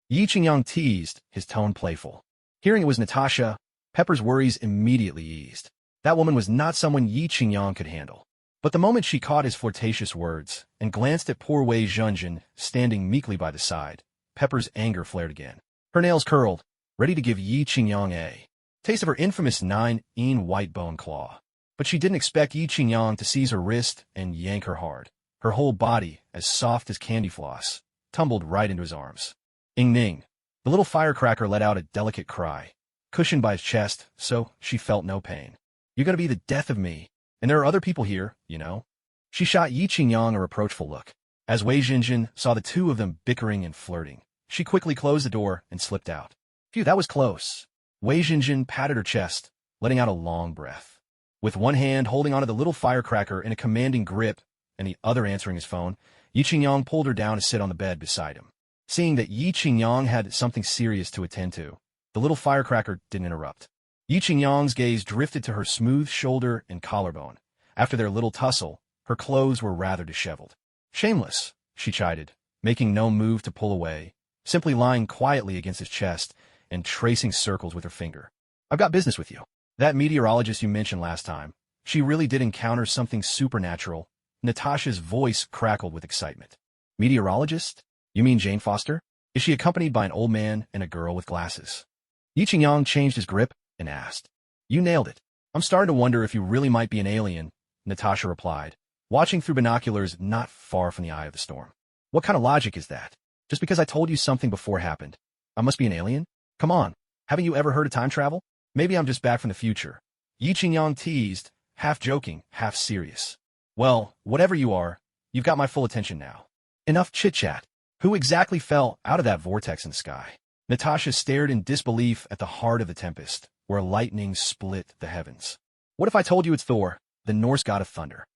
Yi Qingyang teased, his tone playful. Hearing it was Natasha, Pepper's worries immediately eased. That woman was not someone Yi Qingyang could handle. But the moment she caught his flirtatious words and glanced at poor Wei Zhenjin standing meekly by the side, Pepper's anger flared again. Her nails curled, ready to give Yi Qingyang a taste of her infamous 9-in white bone claw. But she didn't expect Yi Qingyang to seize her wrist and yank her hard. Her whole body, as soft as candy floss, tumbled right into his arms. Ing-ning. The little firecracker let out a delicate cry, cushioned by his chest, so she felt no pain. "You're going to be the death of me, and there are other people here, you know." She shot Yi Qingyang a reproachful look. As Wei Zhenjin saw the two of them bickering and flirting, she quickly closed the door and slipped out. Phew, that was close. Wei Zhenjin patted her chest, letting out a long breath. With one hand holding onto the little firecracker in a commanding grip and the other answering his phone, Yi Qingyang pulled her down to sit on the bed beside him. Seeing that Yi Qingyang had something serious to attend to, the little firecracker didn't interrupt. Yi Qingyang's gaze drifted to her smooth shoulder and collarbone. After their little tussle, her clothes were rather disheveled. "Shameless," she chided, making no move to pull away, simply lying quietly against his chest and tracing circles with her finger. "I've got business with you. That meteorologist you mentioned last time, she really did encounter something supernatural." Natasha's voice crackled with excitement. "Meteorologist? You mean Jane Foster? Is she accompanied by an old man and a girl with glasses?" Yi Qingyang changed his grip and asked. "You nailed it. I'm starting to wonder if you really might be an alien," Natasha replied, watching through binoculars not far from the eye of the storm. "What kind of logic is that? Just because I told you something before happened, I must be an alien? Come on, haven't you ever heard of time travel? Maybe I'm just back from the future." Yi Qingyang teased, half joking, half serious. Well, whatever you are, you've got my full attention now. Enough chit-chat. Who exactly fell out of that vortex in the sky? Natasha stared in disbelief at the heart of the tempest, where lightning split the heavens. What if I told you it's Thor, the Norse god of thunder?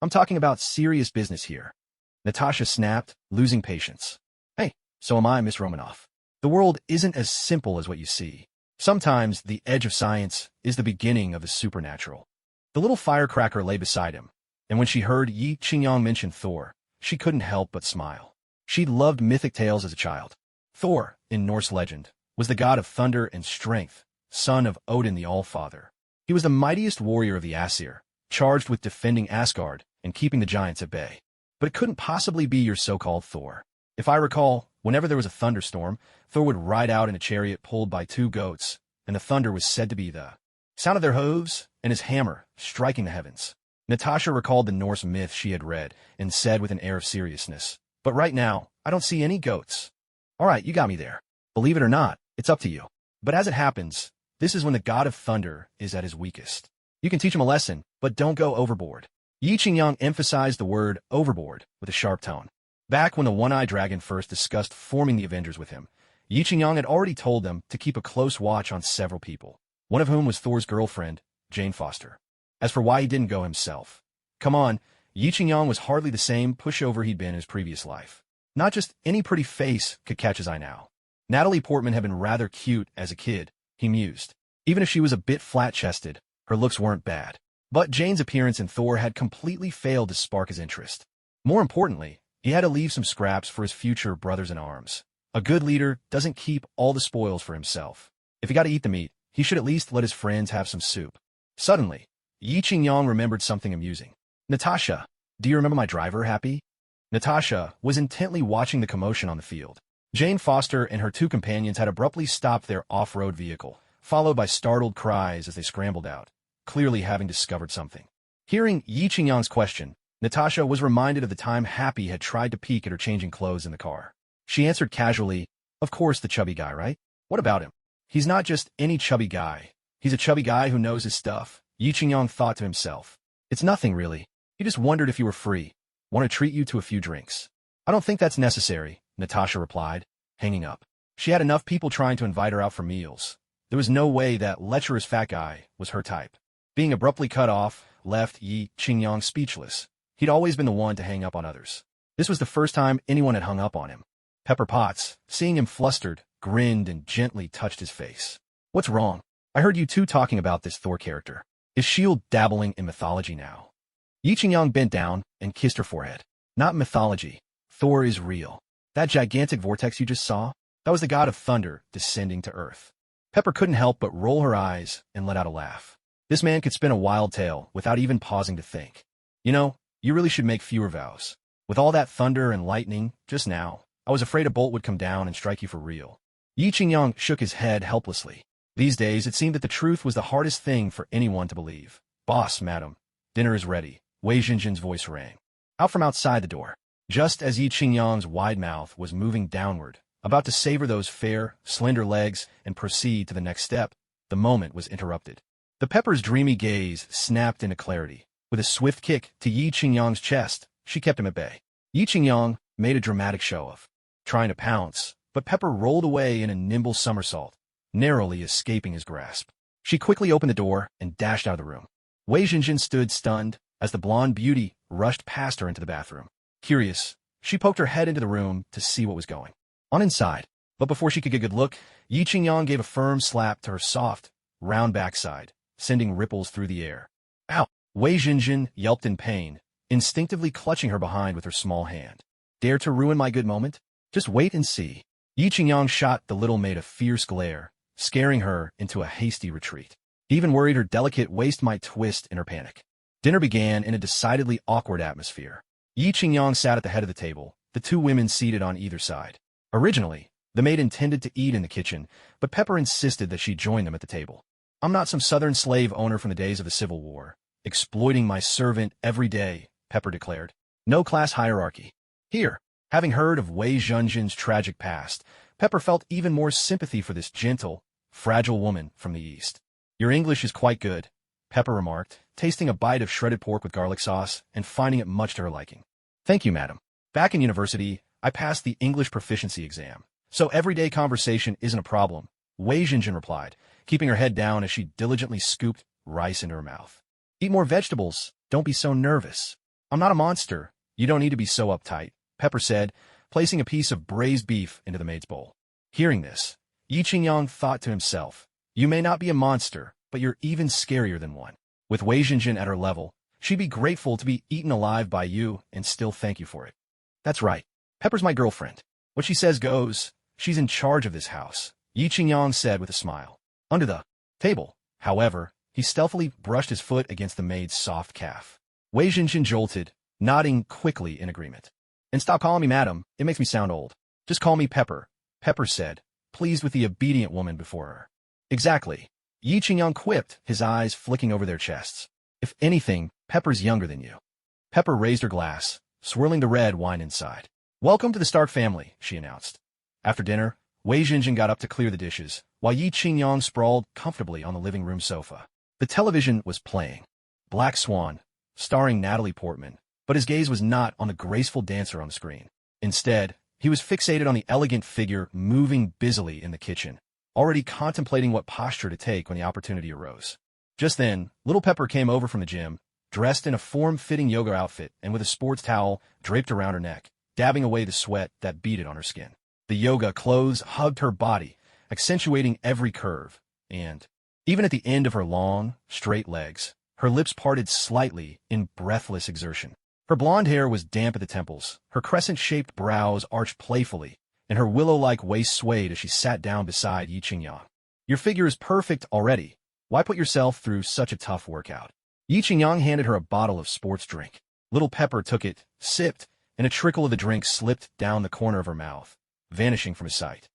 I'm talking about serious business here. Natasha snapped, losing patience. Hey, so am I, Miss Romanoff. The world isn't as simple as what you see. Sometimes the edge of science is the beginning of the supernatural. The little firecracker lay beside him, and when she heard Yi Qingyang mention Thor, she couldn't help but smile. She'd loved mythic tales as a child. Thor, in Norse legend, was the god of thunder and strength, son of Odin the All-Father. He was the mightiest warrior of the Azure, charged with defending Asgard and keeping the giants at bay. But it couldn't possibly be your so-called Thor. If I recall, whenever there was a thunderstorm, Thor would ride out in a chariot pulled by 2 goats, and the thunder was said to be the sound of their hooves and his hammer striking the heavens. Natasha recalled the Norse myth she had read and said with an air of seriousness, "But right now, I don't see any goats." All right, you got me there. Believe it or not, it's up to you. But as it happens, this is when the god of thunder is at his weakest. You can teach him a lesson, but don't go overboard. Yi Qingyang emphasized the word overboard with a sharp tone. Back when the one-eyed dragon first discussed forming the Avengers with him, Yi Qingyang had already told them to keep a close watch on several people, one of whom was Thor's girlfriend, Jane Foster. As for why he didn't go himself, come on, Yi Qingyang was hardly the same pushover he'd been in his previous life. Not just any pretty face could catch his eye now. Natalie Portman had been rather cute as a kid, he mused. Even if she was a bit flat-chested, her looks weren't bad. But Jane's appearance in Thor had completely failed to spark his interest. More importantly, he had to leave some scraps for his future brothers-in-arms. A good leader doesn't keep all the spoils for himself. If he got to eat the meat, he should at least let his friends have some soup. Suddenly, Yi Qingyang remembered something amusing. Natasha, do you remember my driver, Happy? Natasha was intently watching the commotion on the field. Jane Foster and her 2 companions had abruptly stopped their off-road vehicle, followed by startled cries as they scrambled out, clearly having discovered something. Hearing Yi Qingyang's question, Natasha was reminded of the time Happy had tried to peek at her changing clothes in the car. She answered casually, "Of course the chubby guy, right? What about him? He's not just any chubby guy. He's a chubby guy who knows his stuff," Yi Qingyang thought to himself. "It's nothing, really. He just wondered if you were free. Want to treat you to a few drinks." "I don't think that's necessary," Natasha replied, hanging up. She had enough people trying to invite her out for meals. There was no way that lecherous fat guy was her type. Being abruptly cut off left Yi Qingyang speechless. He'd always been the one to hang up on others. This was the first time anyone had hung up on him. Pepper Potts, seeing him flustered, grinned and gently touched his face. "What's wrong? I heard you 2 talking about this Thor character. Is S.H.I.E.L.D. dabbling in mythology now?" Yi Qingyang bent down and kissed her forehead. "Not mythology. Thor is real. That gigantic vortex you just saw, that was the god of thunder descending to Earth." Pepper couldn't help but roll her eyes and let out a laugh. This man could spin a wild tale without even pausing to think. "You know, you really should make fewer vows. With all that thunder and lightning just now, I was afraid a bolt would come down and strike you for real." Yi Qingyang shook his head helplessly. These days, it seemed that the truth was the hardest thing for anyone to believe. "Boss, madam, dinner is ready," Wei Jinjin's voice rang out from outside the door. Just as Yi Qingyang's wide mouth was moving downward, about to savor those fair, slender legs and proceed to the next step, the moment was interrupted. The Pepper's dreamy gaze snapped into clarity. With a swift kick to Yi Qingyang's chest, she kept him at bay. Yi Qingyang made a dramatic show of trying to pounce, but Pepper rolled away in a nimble somersault, narrowly escaping his grasp. She quickly opened the door and dashed out of the room. Wei Jinjin stood stunned as the blonde beauty rushed past her into the bathroom. Curious, she poked her head into the room to see what was going on inside. But before she could get a good look, Yi Qingyang gave a firm slap to her soft, round backside, sending ripples through the air. "Ow!" Wei Jinjin yelped in pain, instinctively clutching her behind with her small hand. "Dare to ruin my good moment? Just wait and see." Yi Qingyang shot the little maid a fierce glare, scaring her into a hasty retreat. He even worried her delicate waist might twist in her panic. Dinner began in a decidedly awkward atmosphere. Yi Qingyang sat at the head of the table, the 2 women seated on either side. Originally, the maid intended to eat in the kitchen, but Pepper insisted that she join them at the table. "I'm not some southern slave owner from the days of the Civil War, exploiting my servant every day," Pepper declared. "No class hierarchy here." Having heard of Wei Jinjin's tragic past, Pepper felt even more sympathy for this gentle, fragile woman from the East. "Your English is quite good. Pepper remarked, tasting a bite of shredded pork with garlic sauce and finding it much to her liking. Thank you, madam. Back in university, I passed the English proficiency exam, so everyday conversation isn't a problem, Wei Jinjin replied, keeping her head down as she diligently scooped rice into her mouth. Eat more vegetables. Don't be so nervous. I'm not a monster. You don't need to be so uptight, Pepper said, placing a piece of braised beef into the maid's bowl. Hearing this, Yi Qingyang thought to himself, you may not be a monster, but you're even scarier than one. With Wei Jinjin at her level, she'd be grateful to be eaten alive by you and still thank you for it. That's right. Pepper's my girlfriend. What she says goes. She's in charge of this house, Yi Qingyang said with a smile. Under the table, however, he stealthily brushed his foot against the maid's soft calf. Wei Jinjin jolted, nodding quickly in agreement. And stop calling me madam, it makes me sound old. Just call me Pepper, Pepper said, pleased with the obedient woman before her. Exactly, Yi Qingyang quipped, his eyes flicking over their chests. If anything, Pepper's younger than you. Pepper raised her glass, swirling the red wine inside. Welcome to the Stark family, she announced. After dinner, Wei Jinjin got up to clear the dishes, while Yi Qingyang sprawled comfortably on the living room sofa. The television was playing Black Swan, starring Natalie Portman, but his gaze was not on the graceful dancer on the screen. Instead, he was fixated on the elegant figure moving busily in the kitchen, already contemplating what posture to take when the opportunity arose. Just then, little Pepper came over from the gym, dressed in a form-fitting yoga outfit and with a sports towel draped around her neck, dabbing away the sweat that beaded on her skin. The yoga clothes hugged her body, accentuating every curve, and, even at the end of her long, straight legs, her lips parted slightly in breathless exertion. Her blonde hair was damp at the temples, her crescent-shaped brows arched playfully, and her willow-like waist swayed as she sat down beside Yi Qingyang. Your figure is perfect already. Why put yourself through such a tough workout? Yi Qingyang handed her a bottle of sports drink. Little Pepper took it, sipped, and a trickle of the drink slipped down the corner of her mouth, vanishing from his sight.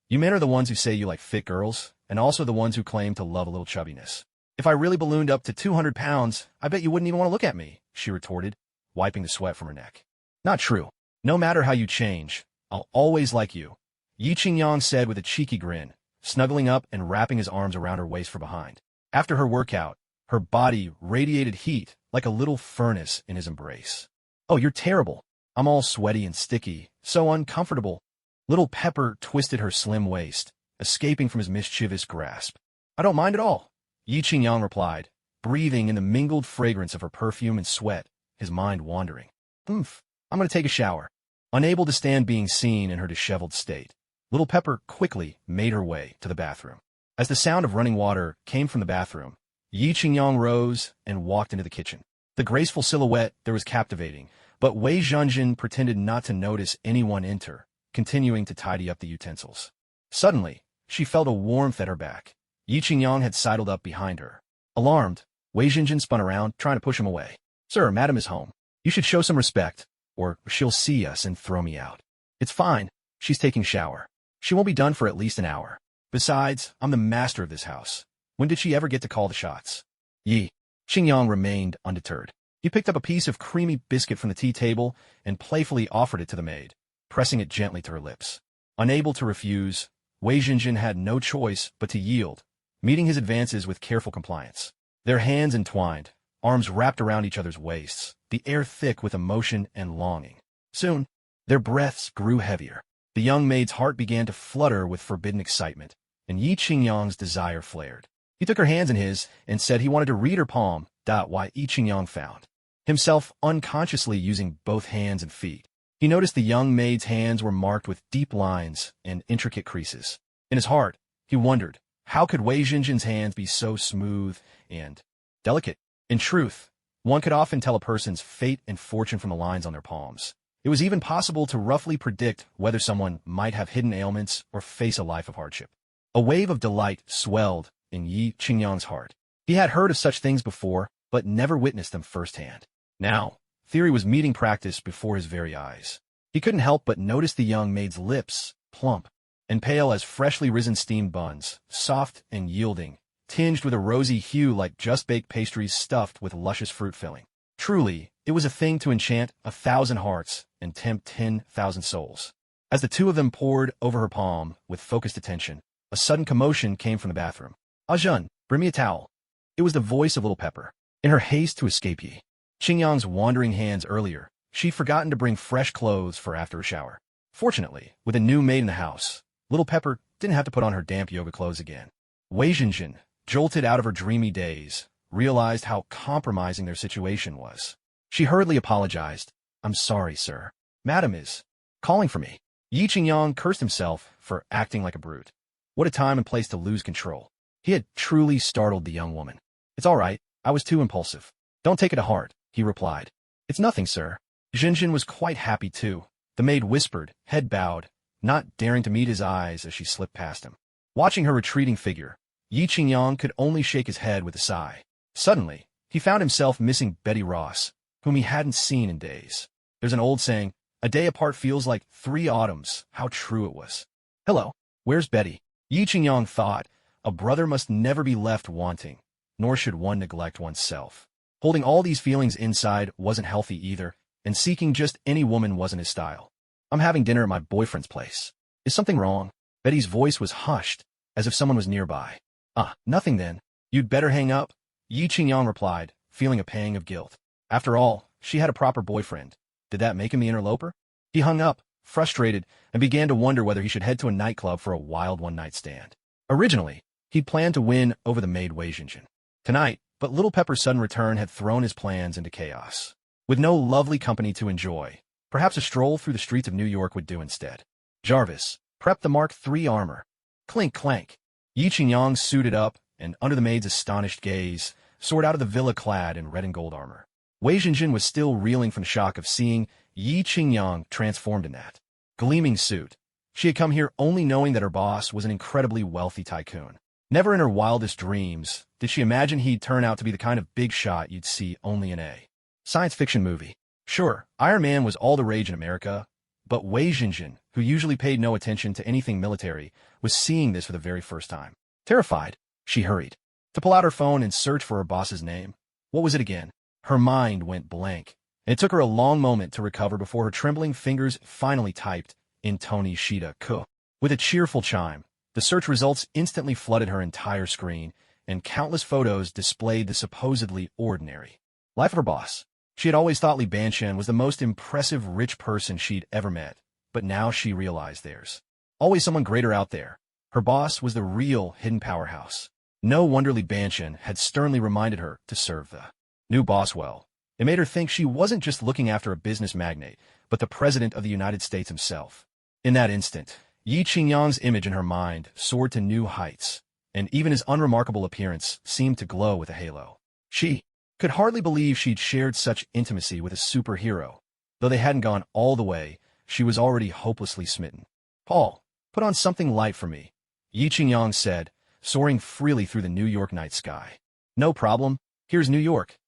You men are the ones who say you like fit girls, and also the ones who claim to love a little chubbiness. If I really ballooned up to 200 pounds, I bet you wouldn't even want to look at me, she retorted, wiping the sweat from her neck. Not true. No matter how you change, I'll always like you, Yi Qingyang said with a cheeky grin, snuggling up and wrapping his arms around her waist from behind. After her workout, her body radiated heat like a little furnace in his embrace. Oh, you're terrible. I'm all sweaty and sticky, so uncomfortable. Little Pepper twisted her slim waist, escaping from his mischievous grasp. I don't mind at all, Yi Qingyang replied, breathing in the mingled fragrance of her perfume and sweat, his mind wandering. I'm going to take a shower. Unable to stand being seen in her disheveled state, little Pepper quickly made her way to the bathroom. As the sound of running water came from the bathroom, Yi Qingyang rose and walked into the kitchen. The graceful silhouette there was captivating, but Wei Jinjin pretended not to notice anyone enter, continuing to tidy up the utensils. Suddenly, she felt a warmth at her back. Yi Qingyang had sidled up behind her. Alarmed, Wei Jinjin spun around, trying to push him away. Sir, madam is home. You should show some respect, or she'll see us and throw me out. It's fine. She's taking a shower. She won't be done for at least an hour. Besides, I'm the master of this house. When did she ever get to call the shots? Yi Qingyang remained undeterred. He picked up a piece of creamy biscuit from the tea table and playfully offered it to the maid, pressing it gently to her lips. Unable to refuse, Wei Jinjin had no choice but to yield, meeting his advances with careful compliance. Their hands entwined, arms wrapped around each other's waists, the air thick with emotion and longing. Soon, their breaths grew heavier. The young maid's heart began to flutter with forbidden excitement, and Yi Qingyang's desire flared. He took her hands in his and said he wanted to read her palm. While Yi Qingyang found himself unconsciously using both hands and feet. He noticed the young maid's hands were marked with deep lines and intricate creases. In his heart, he wondered, how could Wei Jinjin's hands be so smooth and delicate? In truth, one could often tell a person's fate and fortune from the lines on their palms. It was even possible to roughly predict whether someone might have hidden ailments or face a life of hardship. A wave of delight swelled in Yi Qingyang's heart. He had heard of such things before, but never witnessed them firsthand. Now, theory was meeting practice before his very eyes. He couldn't help but notice the young maid's lips, plump and pale as freshly risen steamed buns, soft and yielding, tinged with a rosy hue like just-baked pastries stuffed with luscious fruit filling. Truly, it was a thing to enchant 1,000 hearts and tempt 10,000 souls. As the two of them pored over her palm with focused attention, a sudden commotion came from the bathroom. Ajun, bring me a towel. It was the voice of Little Pepper. In her haste to escape Yi Qingyang's wandering hands earlier, she'd forgotten to bring fresh clothes for after a shower. Fortunately, with a new maid in the house, Little Pepper didn't have to put on her damp yoga clothes again. Wei Jinjin, jolted out of her dreamy daze, realized how compromising their situation was. She hurriedly apologized. "I'm sorry, sir. Madam is calling for me." Yi Qingyang cursed himself for acting like a brute. What a time and place to lose control. He had truly startled the young woman. "It's all right. I was too impulsive. Don't take it to heart," he replied. "It's nothing, sir." Jinjin was quite happy, too. The maid whispered, head bowed, not daring to meet his eyes as she slipped past him. Watching her retreating figure, Yi Qingyang could only shake his head with a sigh. Suddenly, he found himself missing Betty Ross, whom he hadn't seen in days. There's an old saying, "A day apart feels like 3 autumns." How true it was. "Hello, where's Betty?" Yi Qingyang thought. A brother must never be left wanting, nor should one neglect oneself. Holding all these feelings inside wasn't healthy either, and seeking just any woman wasn't his style. "I'm having dinner at my boyfriend's place. Is something wrong?" Betty's voice was hushed, as if someone was nearby. "Ah, nothing then. You'd better hang up," Yi Qingyang replied, feeling a pang of guilt. After all, she had a proper boyfriend. Did that make him the interloper? He hung up, frustrated, and began to wonder whether he should head to a nightclub for a wild one-night stand. Originally, he'd planned to win over the maid Wei Jinjin tonight, but Little Pepper's sudden return had thrown his plans into chaos. With no lovely company to enjoy, perhaps a stroll through the streets of New York would do instead. Jarvis, prep the Mark III armor. Clink, clank. Yi Qingyang suited up, and under the maid's astonished gaze, soared out of the villa clad in red and gold armor. Wei Jinjin was still reeling from the shock of seeing Yi Qingyang transformed in that gleaming suit. She had come here only knowing that her boss was an incredibly wealthy tycoon. Never in her wildest dreams did she imagine he'd turn out to be the kind of big shot you'd see only in a science fiction movie. Sure, Iron Man was all the rage in America, but Wei Jinjin, who usually paid no attention to anything military, was seeing this for the very first time. Terrified, she hurried to pull out her phone and search for her boss's name. What was it again? Her mind went blank, and it took her a long moment to recover before her trembling fingers finally typed in Tony Shida Ko. With a cheerful chime, the search results instantly flooded her entire screen, and countless photos displayed the supposedly ordinary life of her boss. She had always thought Li Banshan was the most impressive rich person she'd ever met, but now she realized there's always someone greater out there. Her boss was the real hidden powerhouse. No wonder Li Banshan had sternly reminded her to serve the new boss well. It made her think she wasn't just looking after a business magnate, but the President of the United States himself. In that instant, Yi Qingyang's image in her mind soared to new heights, and even his unremarkable appearance seemed to glow with a halo. She could hardly believe she'd shared such intimacy with a superhero. Though they hadn't gone all the way, she was already hopelessly smitten. "Paul, put on something light for me," Yi Qingyang said, soaring freely through the New York night sky. "No problem. Here's New York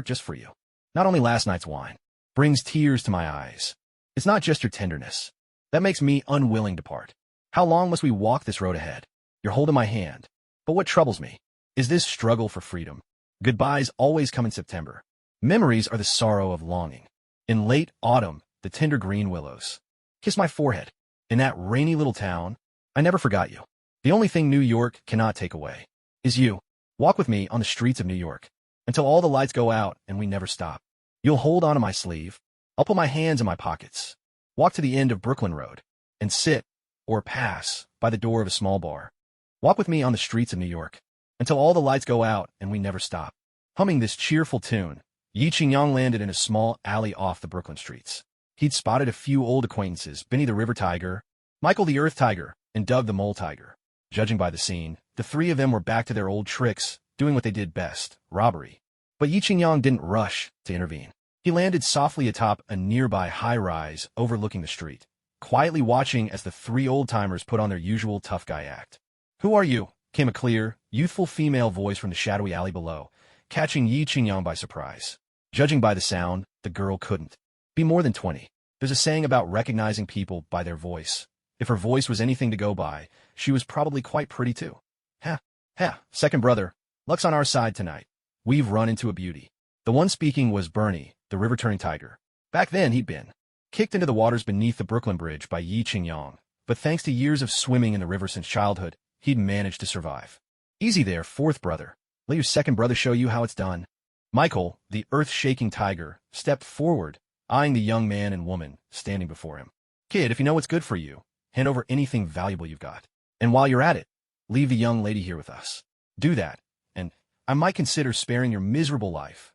just for you. Not only last night's wine brings tears to my eyes. It's not just your tenderness that makes me unwilling to part. How long must we walk this road ahead? You're holding my hand. But what troubles me is this struggle for freedom. Goodbyes always come in September. Memories are the sorrow of longing. In late autumn, the tender green willows kiss my forehead. In that rainy little town, I never forgot you. The only thing New York cannot take away is you. Walk with me on the streets of New York until all the lights go out and we never stop. You'll hold onto my sleeve. I'll put my hands in my pockets. Walk to the end of Brooklyn Road and sit, or pass, by the door of a small bar. Walk with me on the streets of New York until all the lights go out and we never stop." Humming this cheerful tune, Yi Qingyang landed in a small alley off the Brooklyn streets. He'd spotted a few old acquaintances, Benny the River Tiger, Michael the Earth Tiger, and Doug the Mole Tiger. Judging by the scene, the three of them were back to their old tricks, doing what they did best, robbery. But Yi Qingyang didn't rush to intervene. He landed softly atop a nearby high-rise overlooking the street, quietly watching as the three old-timers put on their usual tough guy act. "Who are you?" came a clear, youthful female voice from the shadowy alley below, catching Yi Qingyang by surprise. Judging by the sound, the girl couldn't be more than 20. There's a saying about recognizing people by their voice. If her voice was anything to go by, she was probably quite pretty too. Second brother, luck's on our side tonight. We've run into a beauty." The one speaking was Bernie, the river-turning tiger. Back then, he'd been kicked into the waters beneath the Brooklyn Bridge by Yi Qingyang, but thanks to years of swimming in the river since childhood, he'd managed to survive. "Easy there, fourth brother. Let your second brother show you how it's done. Michael, the earth-shaking tiger, stepped forward, eyeing the young man and woman standing before him. Kid, if you know what's good for you, hand over anything valuable you've got. And while you're at it, leave the young lady here with us. Do that, and I might consider sparing your miserable life.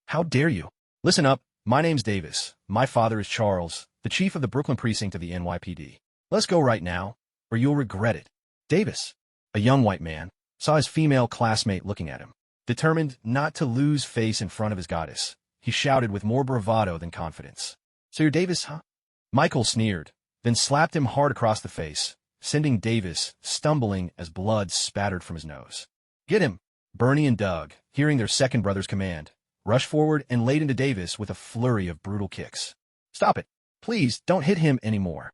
How dare you? Listen up, my name's Davis. My father is Charles, the chief of the Brooklyn precinct of the NYPD. Let's go right now, or you'll regret it. Davis, a young white man, saw his female classmate looking at him. Determined not to lose face in front of his goddess, he shouted with more bravado than confidence. So you're Davis, huh? Michael sneered, then slapped him hard across the face, sending Davis stumbling as blood spattered from his nose. Get him! Bernie and Doug, hearing their second brother's command, rushed forward and laid into Davis with a flurry of brutal kicks. Stop it! Please, don't hit him anymore.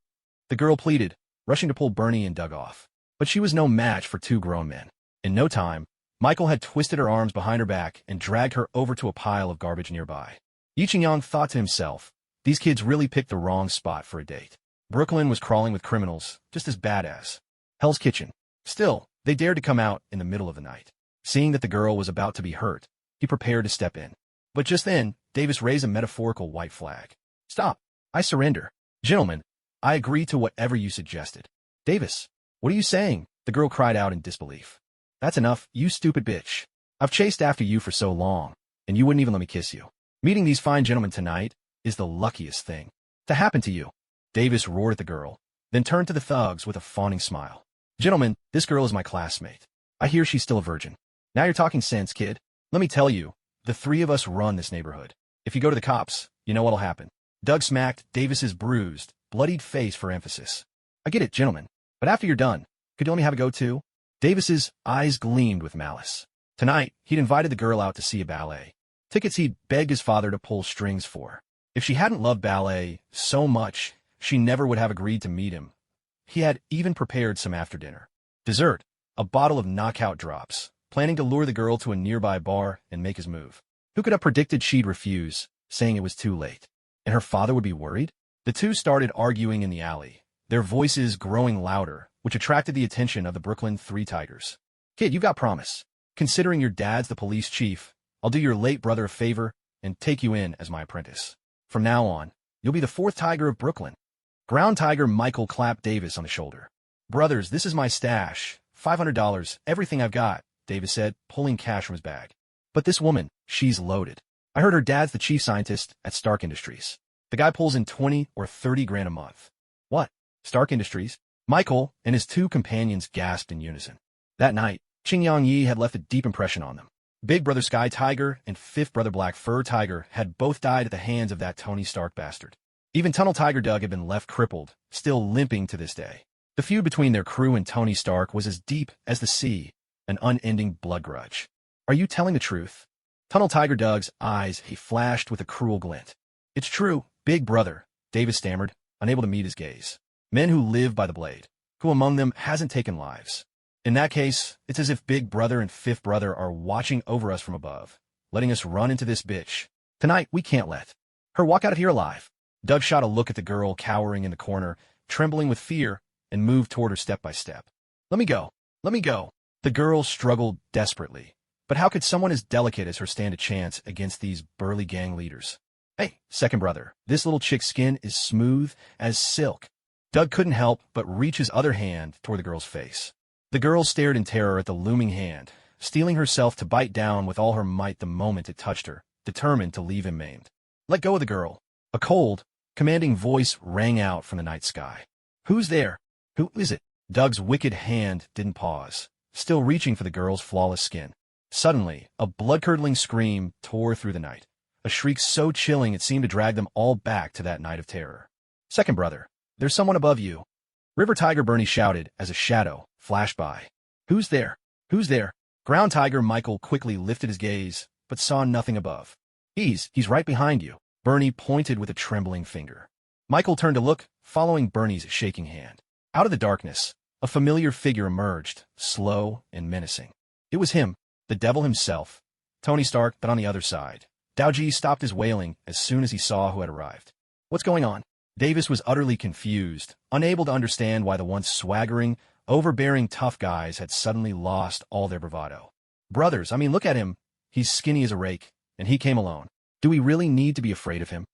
The girl pleaded, rushing to pull Bernie and Doug off. But she was no match for two grown men. In no time, Michael had twisted her arms behind her back and dragged her over to a pile of garbage nearby. Yi Qingyang thought to himself, these kids really picked the wrong spot for a date. Brooklyn was crawling with criminals, just as bad as Hell's Kitchen. Still, they dared to come out in the middle of the night. Seeing that the girl was about to be hurt, he prepared to step in. But just then, Davis raised a metaphorical white flag. Stop! I surrender. Gentlemen, I agree to whatever you suggested. Davis, what are you saying? The girl cried out in disbelief. That's enough, you stupid bitch. I've chased after you for so long, and you wouldn't even let me kiss you. Meeting these fine gentlemen tonight is the luckiest thing to happen to you. Davis roared at the girl, then turned to the thugs with a fawning smile. Gentlemen, this girl is my classmate. I hear she's still a virgin. Now you're talking sense, kid. Let me tell you, the three of us run this neighborhood. If you go to the cops, you know what'll happen. Doug smacked Davis's bruised, bloodied face for emphasis. I get it, gentlemen, but after you're done, could you let me have a go too? Davis's eyes gleamed with malice. Tonight, he'd invited the girl out to see a ballet. Tickets he'd begged his father to pull strings for. If she hadn't loved ballet so much, she never would have agreed to meet him. He had even prepared some after dinner. Dessert, a bottle of knockout drops, planning to lure the girl to a nearby bar and make his move. Who could have predicted she'd refuse, saying it was too late? And her father would be worried? The two started arguing in the alley, their voices growing louder, which attracted the attention of the Brooklyn Three Tigers. Kid, you got promise. Considering your dad's the police chief, I'll do your late brother a favor and take you in as my apprentice. From now on, you'll be the fourth tiger of Brooklyn. Ground Tiger Michael clapped Davis on the shoulder. Brothers, this is my stash. $500, everything I've got, Davis said, pulling cash from his bag. But this woman, she's loaded. I heard her dad's the chief scientist at Stark Industries. The guy pulls in 20 or 30 grand a month. What? Stark Industries? Michael and his two companions gasped in unison. That night, Qingyang Yi had left a deep impression on them. Big brother Sky Tiger and fifth brother Black Fur Tiger had both died at the hands of that Tony Stark bastard. Even Tunnel Tiger Doug had been left crippled, still limping to this day. The feud between their crew and Tony Stark was as deep as the sea, an unending blood grudge. Are you telling the truth? Tunnel Tiger Doug's eyes he flashed with a cruel glint. It's true, big brother, Davis stammered, unable to meet his gaze. Men who live by the blade. Who among them hasn't taken lives? In that case, it's as if big brother and fifth brother are watching over us from above, letting us run into this bitch. Tonight, we can't let her walk out of here alive. Doug shot a look at the girl cowering in the corner, trembling with fear, and moved toward her step by step. Let me go. Let me go. The girl struggled desperately. But how could someone as delicate as her stand a chance against these burly gang leaders? Hey, second brother, this little chick's skin is smooth as silk. Doug couldn't help but reach his other hand toward the girl's face. The girl stared in terror at the looming hand, steeling herself to bite down with all her might the moment it touched her, determined to leave him maimed. Let go of the girl. A cold, commanding voice rang out from the night sky. Who's there? Who is it? Doug's wicked hand didn't pause, still reaching for the girl's flawless skin. Suddenly, a blood-curdling scream tore through the night, a shriek so chilling it seemed to drag them all back to that night of terror. Second brother, there's someone above you. River Tiger Bernie shouted as a shadow flashed by. Who's there? Who's there? Ground Tiger Michael quickly lifted his gaze, but saw nothing above. He's right behind you. Bernie pointed with a trembling finger. Michael turned to look, following Bernie's shaking hand. Out of the darkness, a familiar figure emerged, slow and menacing. It was him, the devil himself, Tony Stark, but on the other side. Daoji stopped his wailing as soon as he saw who had arrived. What's going on? Davis was utterly confused, unable to understand why the once swaggering, overbearing tough guys had suddenly lost all their bravado. Brothers, I mean, look at him. He's skinny as a rake, and he came alone. Do we really need to be afraid of him?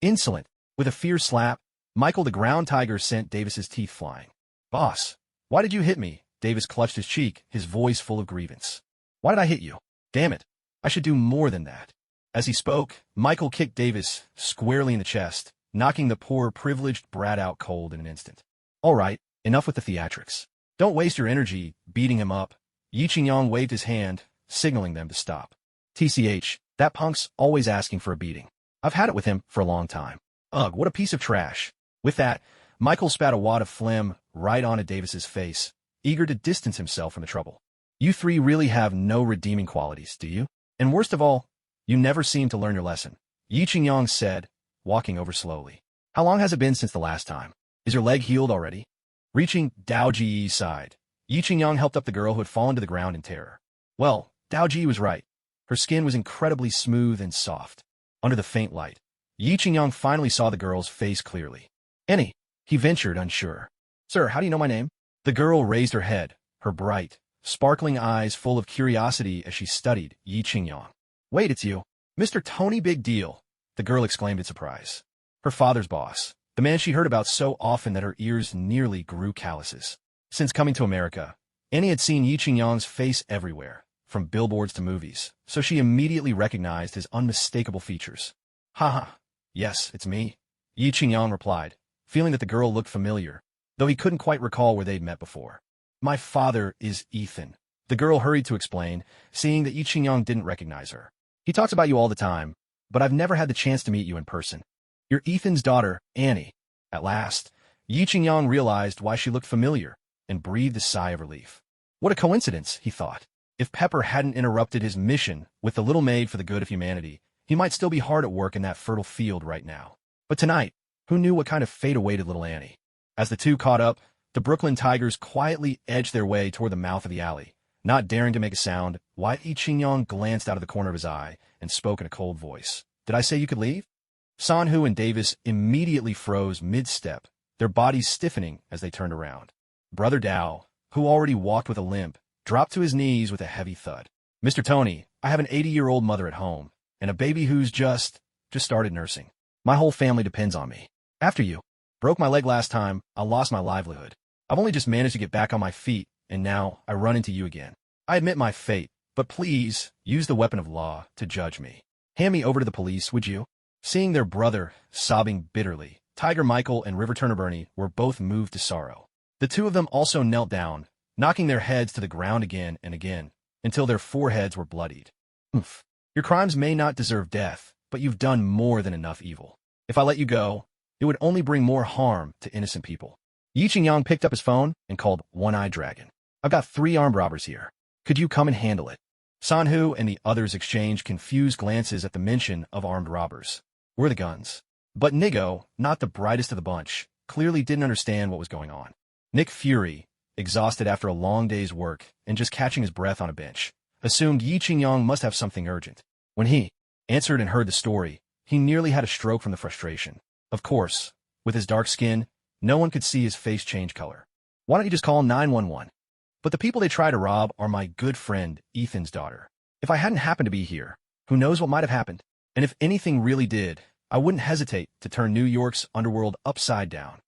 Insolent, with a fierce slap, Michael the ground tiger sent Davis's teeth flying. Boss, why did you hit me? Davis clutched his cheek, his voice full of grievance. Why did I hit you? Damn it. I should do more than that. As he spoke, Michael kicked Davis squarely in the chest, knocking the poor privileged brat out cold in an instant. All right, enough with the theatrics. Don't waste your energy beating him up. Yi Qingyang waved his hand, signaling them to stop. TCH, that punk's always asking for a beating. I've had it with him for a long time. Ugh, what a piece of trash. With that, Michael spat a wad of phlegm right onto Davis's face, eager to distance himself from the trouble. You three really have no redeeming qualities, do you? And worst of all, you never seem to learn your lesson, Yi Qingyang said, walking over slowly. How long has it been since the last time? Is your leg healed already? Reaching Dao Ji's side, Yi Qingyang helped up the girl who had fallen to the ground in terror. Well, Dao Ji was right. Her skin was incredibly smooth and soft. Under the faint light, Yi Qingyang finally saw the girl's face clearly. Annie, he ventured, unsure. Sir, how do you know my name? The girl raised her head, her bright, sparkling eyes full of curiosity as she studied Yi Qingyang. Wait, it's you. Mr. Tony Big Deal, the girl exclaimed in surprise. Her father's boss, the man she heard about so often that her ears nearly grew calluses. Since coming to America, Annie had seen Yi Qingyang's face everywhere, from billboards to movies, so she immediately recognized his unmistakable features. Haha, yes, it's me, Yi Qingyang replied, feeling that the girl looked familiar, though he couldn't quite recall where they'd met before. My father is Ethan, the girl hurried to explain, seeing that Yi Qingyang didn't recognize her. He talks about you all the time, but I've never had the chance to meet you in person. You're Ethan's daughter, Annie. At last, Yi Qingyang realized why she looked familiar, and breathed a sigh of relief. What a coincidence, he thought. If Pepper hadn't interrupted his mission with the little maid for the good of humanity, he might still be hard at work in that fertile field right now. But tonight, who knew what kind of fate awaited little Annie? As the two caught up, the Brooklyn Tigers quietly edged their way toward the mouth of the alley. Not daring to make a sound, Yi Qingyang glanced out of the corner of his eye and spoke in a cold voice. Did I say you could leave? Sanhu and Davis immediately froze mid-step, their bodies stiffening as they turned around. Brother Dao, who already walked with a limp, dropped to his knees with a heavy thud. Mr. Tony, I have an 80-year-old mother at home, and a baby who's just started nursing. My whole family depends on me. After you. Broke my leg last time, I lost my livelihood. I've only just managed to get back on my feet, and now I run into you again. I admit my fate, but please use the weapon of law to judge me. Hand me over to the police, would you? Seeing their brother sobbing bitterly, Tiger Michael and River Turner Bernie were both moved to sorrow. The two of them also knelt down, knocking their heads to the ground again and again, until their foreheads were bloodied. Oof. Your crimes may not deserve death, but you've done more than enough evil. If I let you go, it would only bring more harm to innocent people. Yi Qingyang picked up his phone and called One-Eyed Dragon. I've got 3 armed robbers here. Could you come and handle it? Sanhu and the others exchanged confused glances at the mention of armed robbers. Where are the guns? But Nigo, not the brightest of the bunch, clearly didn't understand what was going on. Nick Fury, exhausted after a long day's work and just catching his breath on a bench, assumed Yi Qingyang must have something urgent. When he answered and heard the story, he nearly had a stroke from the frustration. Of course, with his dark skin, no one could see his face change color. Why don't you just call 911? But the people they try to rob are my good friend, Ethan's daughter. If I hadn't happened to be here, who knows what might have happened? And if anything really did, I wouldn't hesitate to turn New York's underworld upside down.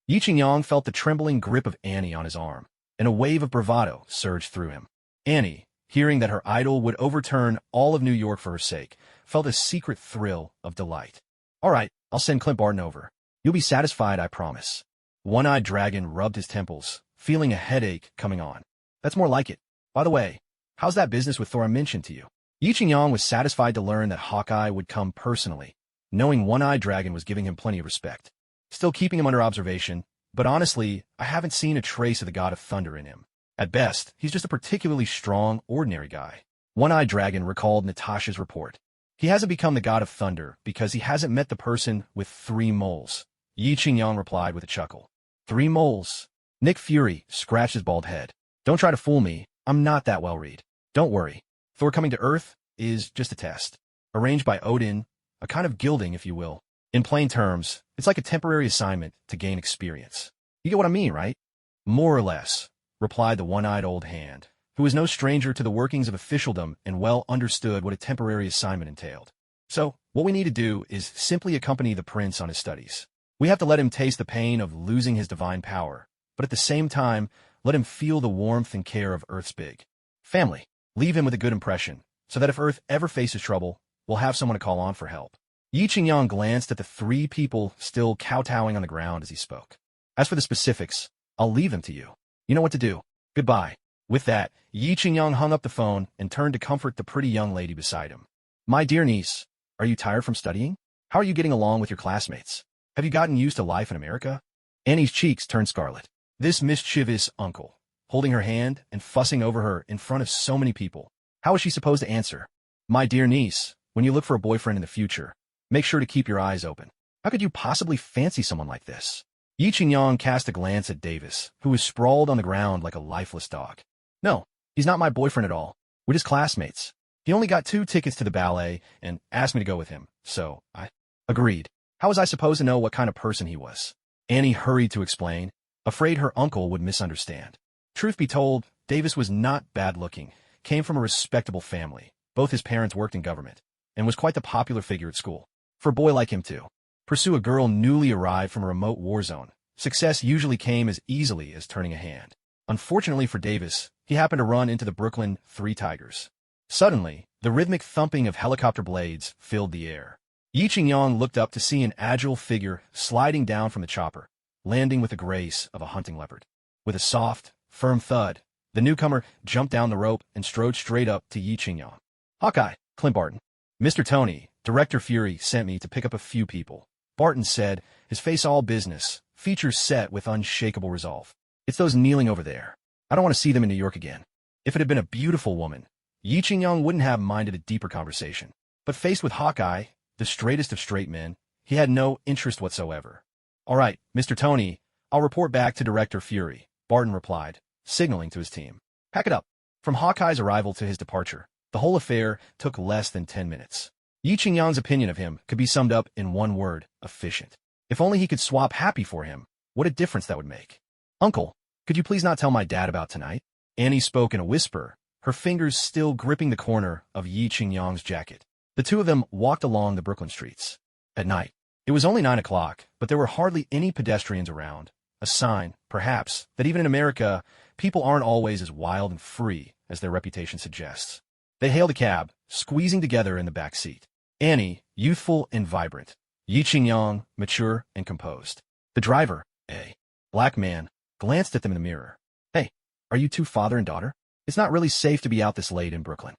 Yi Qingyang felt the trembling grip of Annie on his arm, and a wave of bravado surged through him. Annie, hearing that her idol would overturn all of New York for her sake, felt a secret thrill of delight. All right, I'll send Clint Barton over. You'll be satisfied, I promise. One-Eyed Dragon rubbed his temples, feeling a headache coming on. That's more like it. By the way, how's that business with Thor I mentioned to you? Yi Qingyang was satisfied to learn that Hawkeye would come personally, knowing One-Eyed Dragon was giving him plenty of respect. Still keeping him under observation, but honestly, I haven't seen a trace of the God of Thunder in him. At best, he's just a particularly strong, ordinary guy. One-Eyed Dragon recalled Natasha's report. He hasn't become the God of Thunder because he hasn't met the person with 3 moles. Yi Qingyang replied with a chuckle. 3 moles? Nick Fury scratched his bald head. Don't try to fool me. I'm not that well-read. Don't worry. Thor coming to Earth is just a test. Arranged by Odin, a kind of gilding, if you will. In plain terms, it's like a temporary assignment to gain experience. You get what I mean, right? More or less, replied the one-eyed old hand, who was no stranger to the workings of officialdom and well understood what a temporary assignment entailed. So, what we need to do is simply accompany the prince on his studies. We have to let him taste the pain of losing his divine power, but at the same time, let him feel the warmth and care of Earth's big family. Leave him with a good impression, so that if Earth ever faces trouble, we'll have someone to call on for help. Yi Qingyang glanced at the three people still kowtowing on the ground as he spoke. As for the specifics, I'll leave them to you. You know what to do. Goodbye. With that, Yi Qingyang hung up the phone and turned to comfort the pretty young lady beside him. My dear niece, are you tired from studying? How are you getting along with your classmates? Have you gotten used to life in America? Annie's cheeks turned scarlet. This mischievous uncle, holding her hand and fussing over her in front of so many people. How was she supposed to answer? My dear niece, when you look for a boyfriend in the future, make sure to keep your eyes open. How could you possibly fancy someone like this? Yi Qingyang cast a glance at Davis, who was sprawled on the ground like a lifeless dog. No, he's not my boyfriend at all. We're just classmates. He only got 2 tickets to the ballet and asked me to go with him, so I agreed. How was I supposed to know what kind of person he was? Annie hurried to explain, afraid her uncle would misunderstand. Truth be told, Davis was not bad-looking, came from a respectable family. Both his parents worked in government, and was quite the popular figure at school. For a boy like him to pursue a girl newly arrived from a remote war zone, success usually came as easily as turning a hand. Unfortunately for Davis, he happened to run into the Brooklyn Three Tigers. Suddenly, the rhythmic thumping of helicopter blades filled the air. Yi Qingyang looked up to see an agile figure sliding down from the chopper, landing with the grace of a hunting leopard. With a soft, firm thud, the newcomer jumped down the rope and strode straight up to Yi Qingyang. Hawkeye, Clint Barton. Mr. Tony, Director Fury sent me to pick up a few people. Barton said, his face all business, features set with unshakable resolve. It's those kneeling over there. I don't want to see them in New York again. If it had been a beautiful woman, Yi Qingyang wouldn't have minded a deeper conversation. But faced with Hawkeye, the straightest of straight men, he had no interest whatsoever. All right, Mr. Tony, I'll report back to Director Fury, Barton replied, signaling to his team. Pack it up. From Hawkeye's arrival to his departure, the whole affair took less than 10 minutes. Yi Qingyang's opinion of him could be summed up in one word, efficient. If only he could swap happy for him, what a difference that would make. Uncle, could you please not tell my dad about tonight? Annie spoke in a whisper, her fingers still gripping the corner of Yi Qingyang's jacket. The two of them walked along the Brooklyn streets. At night, it was only 9 o'clock, but there were hardly any pedestrians around. A sign, perhaps, that even in America, people aren't always as wild and free as their reputation suggests. They hailed a cab, squeezing together in the back seat. Annie, youthful and vibrant. Yi Qingyang, mature and composed. The driver, a black man, glanced at them in the mirror. Hey, are you two father and daughter? It's not really safe to be out this late in Brooklyn.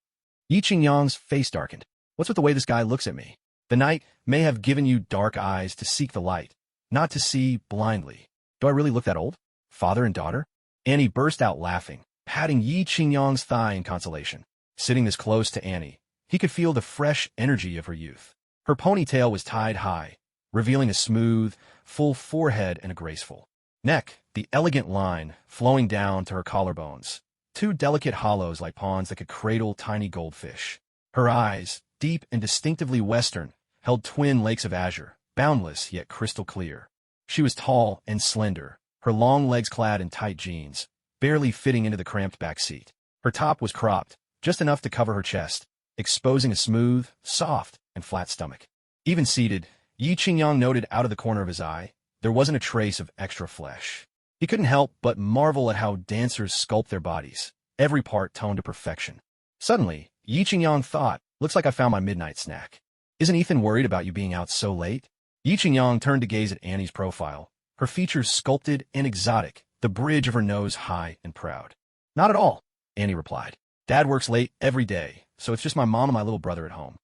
Yi Qingyang's face darkened. What's with the way this guy looks at me? The night may have given you dark eyes to seek the light, not to see blindly. Do I really look that old? Father and daughter? Annie burst out laughing, patting Yi Qingyang's thigh in consolation. Sitting this close to Annie, he could feel the fresh energy of her youth. Her ponytail was tied high, revealing a smooth, full forehead and a graceful neck, the elegant line flowing down to her collarbones, 2 delicate hollows like ponds that could cradle tiny goldfish. Her eyes, deep and distinctively Western, held twin lakes of azure, boundless yet crystal clear. She was tall and slender, her long legs clad in tight jeans, barely fitting into the cramped back seat. Her top was cropped, just enough to cover her chest, exposing a smooth, soft, and flat stomach. Even seated, Yi Qingyang noted out of the corner of his eye, there wasn't a trace of extra flesh. He couldn't help but marvel at how dancers sculpt their bodies, every part toned to perfection. Suddenly, Yi Qingyang thought, looks like I found my midnight snack. Isn't Ethan worried about you being out so late? Yi Qingyang turned to gaze at Annie's profile, her features sculpted and exotic, the bridge of her nose high and proud. Not at all, Annie replied. Dad works late every day, so it's just my mom and my little brother at home.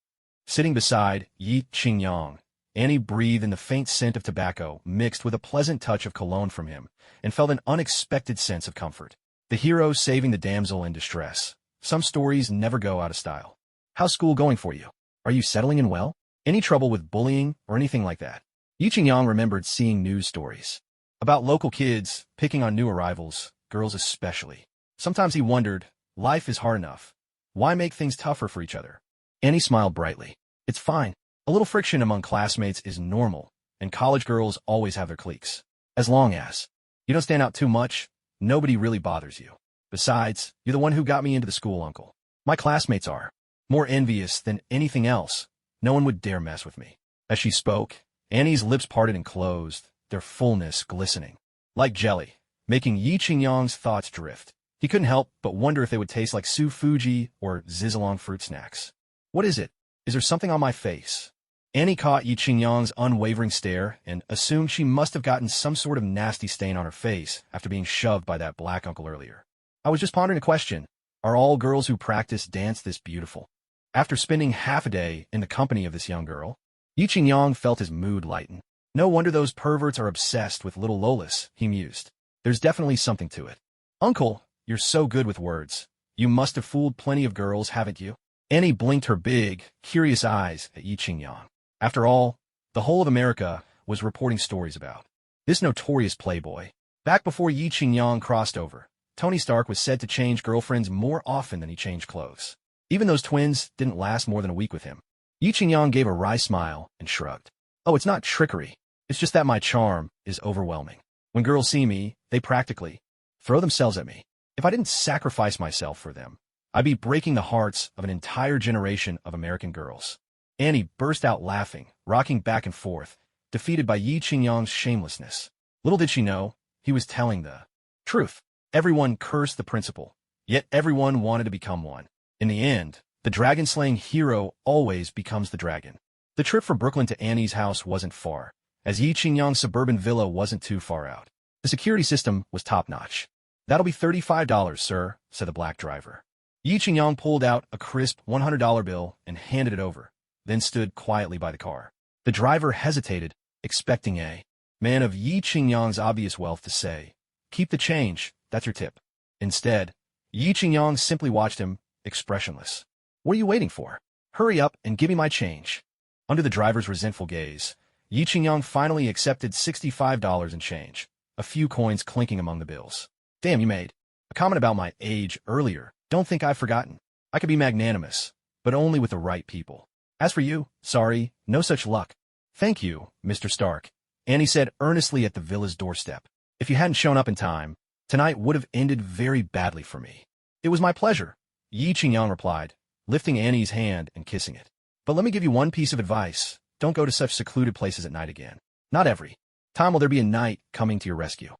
Sitting beside Yi Qingyang, Annie breathed in the faint scent of tobacco mixed with a pleasant touch of cologne from him, and felt an unexpected sense of comfort. The hero saving the damsel in distress. Some stories never go out of style. How's school going for you? Are you settling in well? Any trouble with bullying or anything like that? Yi Qingyang remembered seeing news stories about local kids picking on new arrivals, girls especially. Sometimes he wondered, life is hard enough. Why make things tougher for each other? Annie smiled brightly. It's fine. A little friction among classmates is normal, and college girls always have their cliques. As long as you don't stand out too much, nobody really bothers you. Besides, you're the one who got me into the school, uncle. My classmates are. More envious than anything else. No one would dare mess with me. As she spoke, Annie's lips parted and closed, their fullness glistening like jelly, making Yi Qingyang's thoughts drift. He couldn't help but wonder if they would taste like Su Fuji or Zizalong fruit snacks. What is it? Is there something on my face? Annie caught Yi Qingyang's unwavering stare and assumed she must have gotten some sort of nasty stain on her face after being shoved by that black uncle earlier. I was just pondering a question. Are all girls who practice dance this beautiful? After spending half a day in the company of this young girl, Yi Qingyang felt his mood lighten. No wonder those perverts are obsessed with little Lolas, he mused. There's definitely something to it. Uncle, you're so good with words. You must have fooled plenty of girls, haven't you? Annie blinked her big, curious eyes at Yi Qingyang. After all, the whole of America was reporting stories about this notorious playboy. Back before Yi Qingyang crossed over, Tony Stark was said to change girlfriends more often than he changed clothes. Even those twins didn't last more than a week with him. Yi Qingyang gave a wry smile and shrugged. Oh, it's not trickery. It's just that my charm is overwhelming. When girls see me, they practically throw themselves at me. If I didn't sacrifice myself for them, I'd be breaking the hearts of an entire generation of American girls. Annie burst out laughing, rocking back and forth, defeated by Yi Qingyang's shamelessness. Little did she know, he was telling the truth. Everyone cursed the principal, yet everyone wanted to become one. In the end, the dragon-slaying hero always becomes the dragon. The trip from Brooklyn to Annie's house wasn't far, as Yi Qingyang's suburban villa wasn't too far out. The security system was top-notch. That'll be $35, sir, said the black driver. Yi Qingyang pulled out a crisp $100 bill and handed it over, then stood quietly by the car. The driver hesitated, expecting a man of Yi Qingyang's obvious wealth to say, "Keep the change, that's your tip." Instead, Yi Qingyang simply watched him, expressionless. "What are you waiting for? Hurry up and give me my change." Under the driver's resentful gaze, Yi Qingyang finally accepted $65 in change, a few coins clinking among the bills. "Damn, you made a comment about my age earlier. Don't think I've forgotten. I could be magnanimous, but only with the right people. As for you, sorry, no such luck." "Thank you, Mr. Stark," Annie said earnestly at the villa's doorstep. "If you hadn't shown up in time, tonight would have ended very badly for me." "It was my pleasure," Yi Qingyang replied, lifting Annie's hand and kissing it. "But let me give you one piece of advice. Don't go to such secluded places at night again. Not every time will there be a knight coming to your rescue."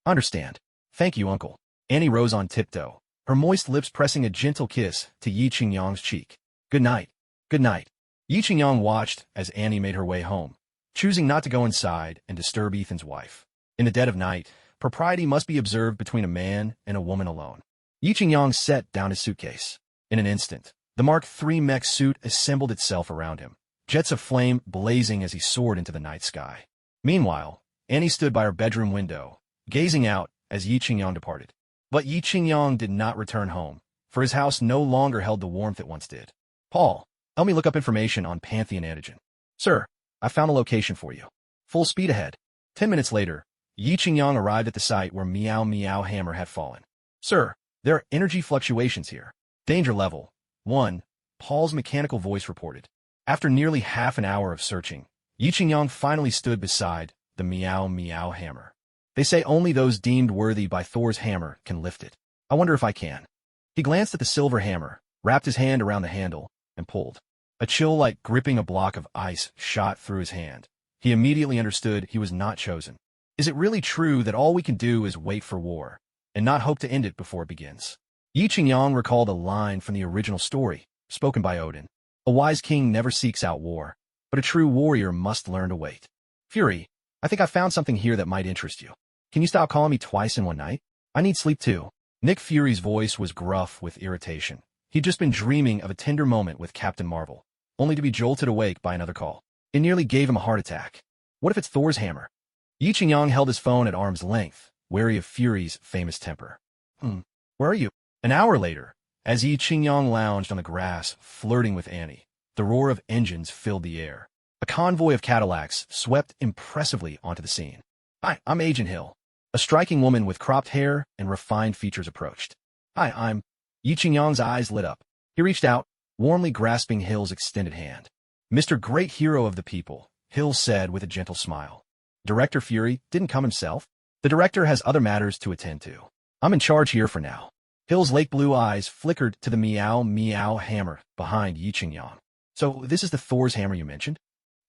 "Understand. Thank you, uncle." Annie rose on tiptoe, her moist lips pressing a gentle kiss to Yi Qingyang's cheek. "Good night. Good night." Yi Qingyang watched as Annie made her way home, choosing not to go inside and disturb Ethan's wife. In the dead of night, propriety must be observed between a man and a woman alone. Yi Qingyang set down his suitcase. In an instant, the Mark III mech suit assembled itself around him, jets of flame blazing as he soared into the night sky. Meanwhile, Annie stood by her bedroom window, gazing out as Yi Qingyang departed. But Yi Qingyang did not return home, for his house no longer held the warmth it once did. "Paul, help me look up information on Pantheon antigen." "Sir, I found a location for you. Full speed ahead." 10 minutes later, Yi Qingyang arrived at the site where Meow Meow Hammer had fallen. "Sir, there are energy fluctuations here. Danger level 1, Paul's mechanical voice reported. After nearly half an hour of searching, Yi Qingyang finally stood beside the Meow Meow Hammer. "They say only those deemed worthy by Thor's hammer can lift it. I wonder if I can." He glanced at the silver hammer, wrapped his hand around the handle, and pulled. A chill like gripping a block of ice shot through his hand. He immediately understood he was not chosen. Is it really true that all we can do is wait for war, and not hope to end it before it begins? Yi Qingyang recalled a line from the original story, spoken by Odin. "A wise king never seeks out war, but a true warrior must learn to wait." "Fury, I think I found something here that might interest you. Can you stop calling me twice in one night? I need sleep too." Nick Fury's voice was gruff with irritation. He'd just been dreaming of a tender moment with Captain Marvel, only to be jolted awake by another call. It nearly gave him a heart attack. What if it's Thor's hammer? Yi Qingyang held his phone at arm's length, wary of Fury's famous temper. Where are you?" An hour later, as Yi Qingyang lounged on the grass, flirting with Annie, the roar of engines filled the air. A convoy of Cadillacs swept impressively onto the scene. "Hi, I'm Agent Hill." A striking woman with cropped hair and refined features approached. "Hi, I'm..." Yi Qingyang's eyes lit up. He reached out, warmly grasping Hill's extended hand. "Mr. Great Hero of the People," Hill said with a gentle smile. "Director Fury didn't come himself? The director has other matters to attend to. I'm in charge here for now." Hill's lake blue eyes flickered to the meow hammer behind Yi Qingyang. So this is the Thor's hammer you mentioned?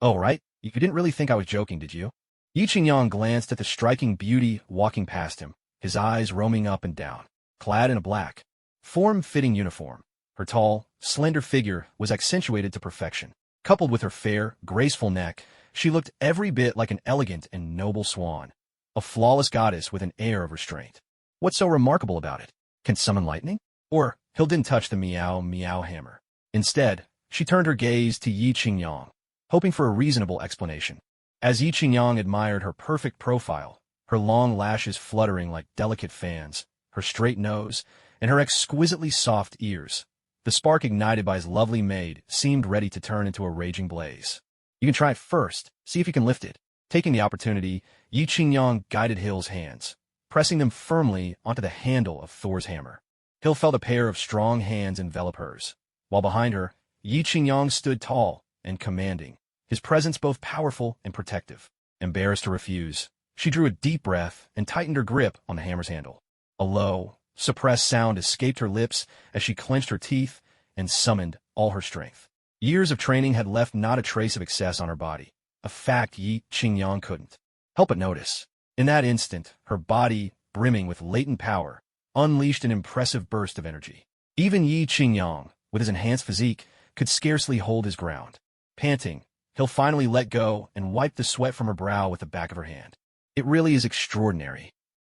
Oh, right. You didn't really think I was joking, did you? Yi Qingyang glanced at the striking beauty walking past him, his eyes roaming up and down, clad in a black, form-fitting uniform. Her tall, slender figure was accentuated to perfection. Coupled with her fair, graceful neck, she looked every bit like an elegant and noble swan, a flawless goddess with an air of restraint. What's so remarkable about it? Can summon lightning? Or, Hill didn't touch the meow hammer. Instead, she turned her gaze to Yi Qingyang, hoping for a reasonable explanation. As Yi Qingyang admired her perfect profile, her long lashes fluttering like delicate fans, her straight nose, and her exquisitely soft ears, the spark ignited by his lovely maid seemed ready to turn into a raging blaze. You can try it first, see if you can lift it. Taking the opportunity, Yi Qingyang guided Hill's hands, pressing them firmly onto the handle of Thor's hammer. Hill felt a pair of strong hands envelop hers, while behind her, Yi Qingyang stood tall and commanding, his presence both powerful and protective. Embarrassed to refuse, she drew a deep breath and tightened her grip on the hammer's handle. A low, suppressed sound escaped her lips as she clenched her teeth and summoned all her strength. Years of training had left not a trace of excess on her body, a fact Yi Qingyang couldn't help but notice. In that instant, her body, brimming with latent power, unleashed an impressive burst of energy. Even Yi Qingyang, with his enhanced physique, could scarcely hold his ground. Panting, Hill finally let go and wiped the sweat from her brow with the back of her hand. It really is extraordinary.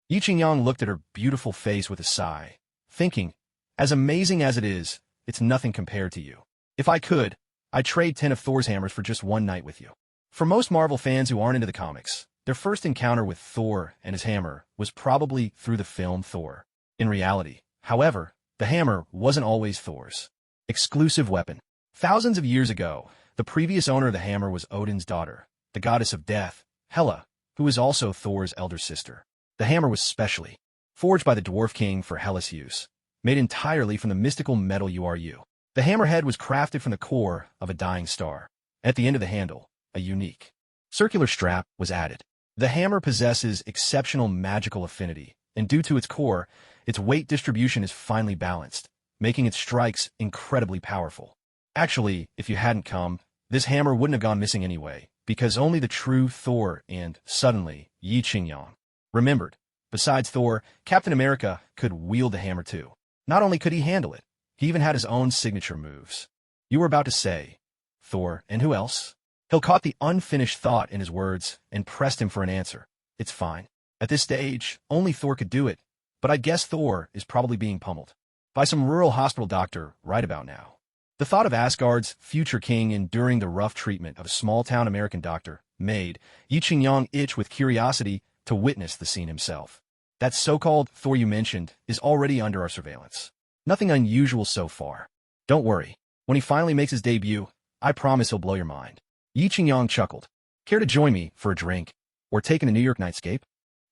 Yi Qingyang looked at her beautiful face with a sigh, thinking, as amazing as it is, it's nothing compared to you. If I could, I'd trade 10 of Thor's hammers for just one night with you. For most Marvel fans who aren't into the comics, their first encounter with Thor and his hammer was probably through the film Thor. In reality, however, the hammer wasn't always Thor's exclusive weapon. Thousands of years ago, the previous owner of the hammer was Odin's daughter, the goddess of death, Hela, who was also Thor's elder sister. The hammer was specially forged by the Dwarf King for Hela's use, made entirely from the mystical metal Uru. The hammerhead was crafted from the core of a dying star. At the end of the handle, a unique circular strap was added. The hammer possesses exceptional magical affinity, and due to its core, its weight distribution is finely balanced, making its strikes incredibly powerful. Actually, if you hadn't come, this hammer wouldn't have gone missing anyway, because only the true Thor and, suddenly, Yi Qingyang remembered. Besides Thor, Captain America could wield the hammer too. Not only could he handle it, he even had his own signature moves. You were about to say, Thor, and who else? Hill caught the unfinished thought in his words and pressed him for an answer. It's fine. At this stage, only Thor could do it, but I guess Thor is probably being pummeled by some rural hospital doctor right about now. The thought of Asgard's future king enduring the rough treatment of a small-town American doctor made Yi Qingyang itch with curiosity to witness the scene himself. That so-called Thor you mentioned is already under our surveillance. Nothing unusual so far. Don't worry. When he finally makes his debut, I promise he'll blow your mind. Yi Qingyang chuckled. Care to join me for a drink? Or take in a New York nightscape?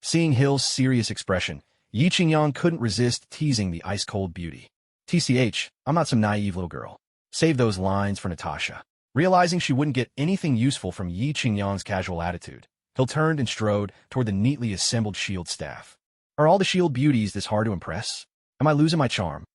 Seeing Hill's serious expression, Yi Qingyang couldn't resist teasing the ice-cold beauty. TCH, I'm not some naive little girl. Save those lines for Natasha. Realizing she wouldn't get anything useful from Yi Qingyang's casual attitude, Hill turned and strode toward the neatly assembled S.H.I.E.L.D. staff. Are all the S.H.I.E.L.D. beauties this hard to impress? Am I losing my charm?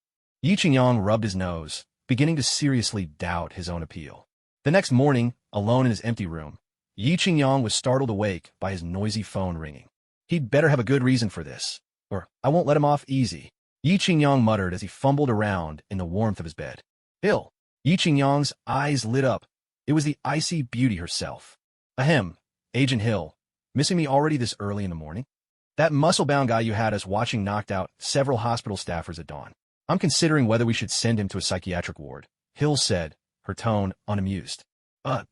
Yi Qingyang rubbed his nose, beginning to seriously doubt his own appeal. The next morning, alone in his empty room, Yi Qingyang was startled awake by his noisy phone ringing. He'd better have a good reason for this, or I won't let him off easy. Yi Qingyang muttered as he fumbled around in the warmth of his bed. Hill. Yi Qingyang's eyes lit up. It was the icy beauty herself. Ahem, Agent Hill. Missing me already this early in the morning? That muscle-bound guy you had us watching knocked out several hospital staffers at dawn. I'm considering whether we should send him to a psychiatric ward, Hill said, her tone unamused.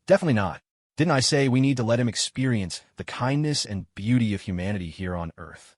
Definitely not. Didn't I say we need to let him experience the kindness and beauty of humanity here on Earth?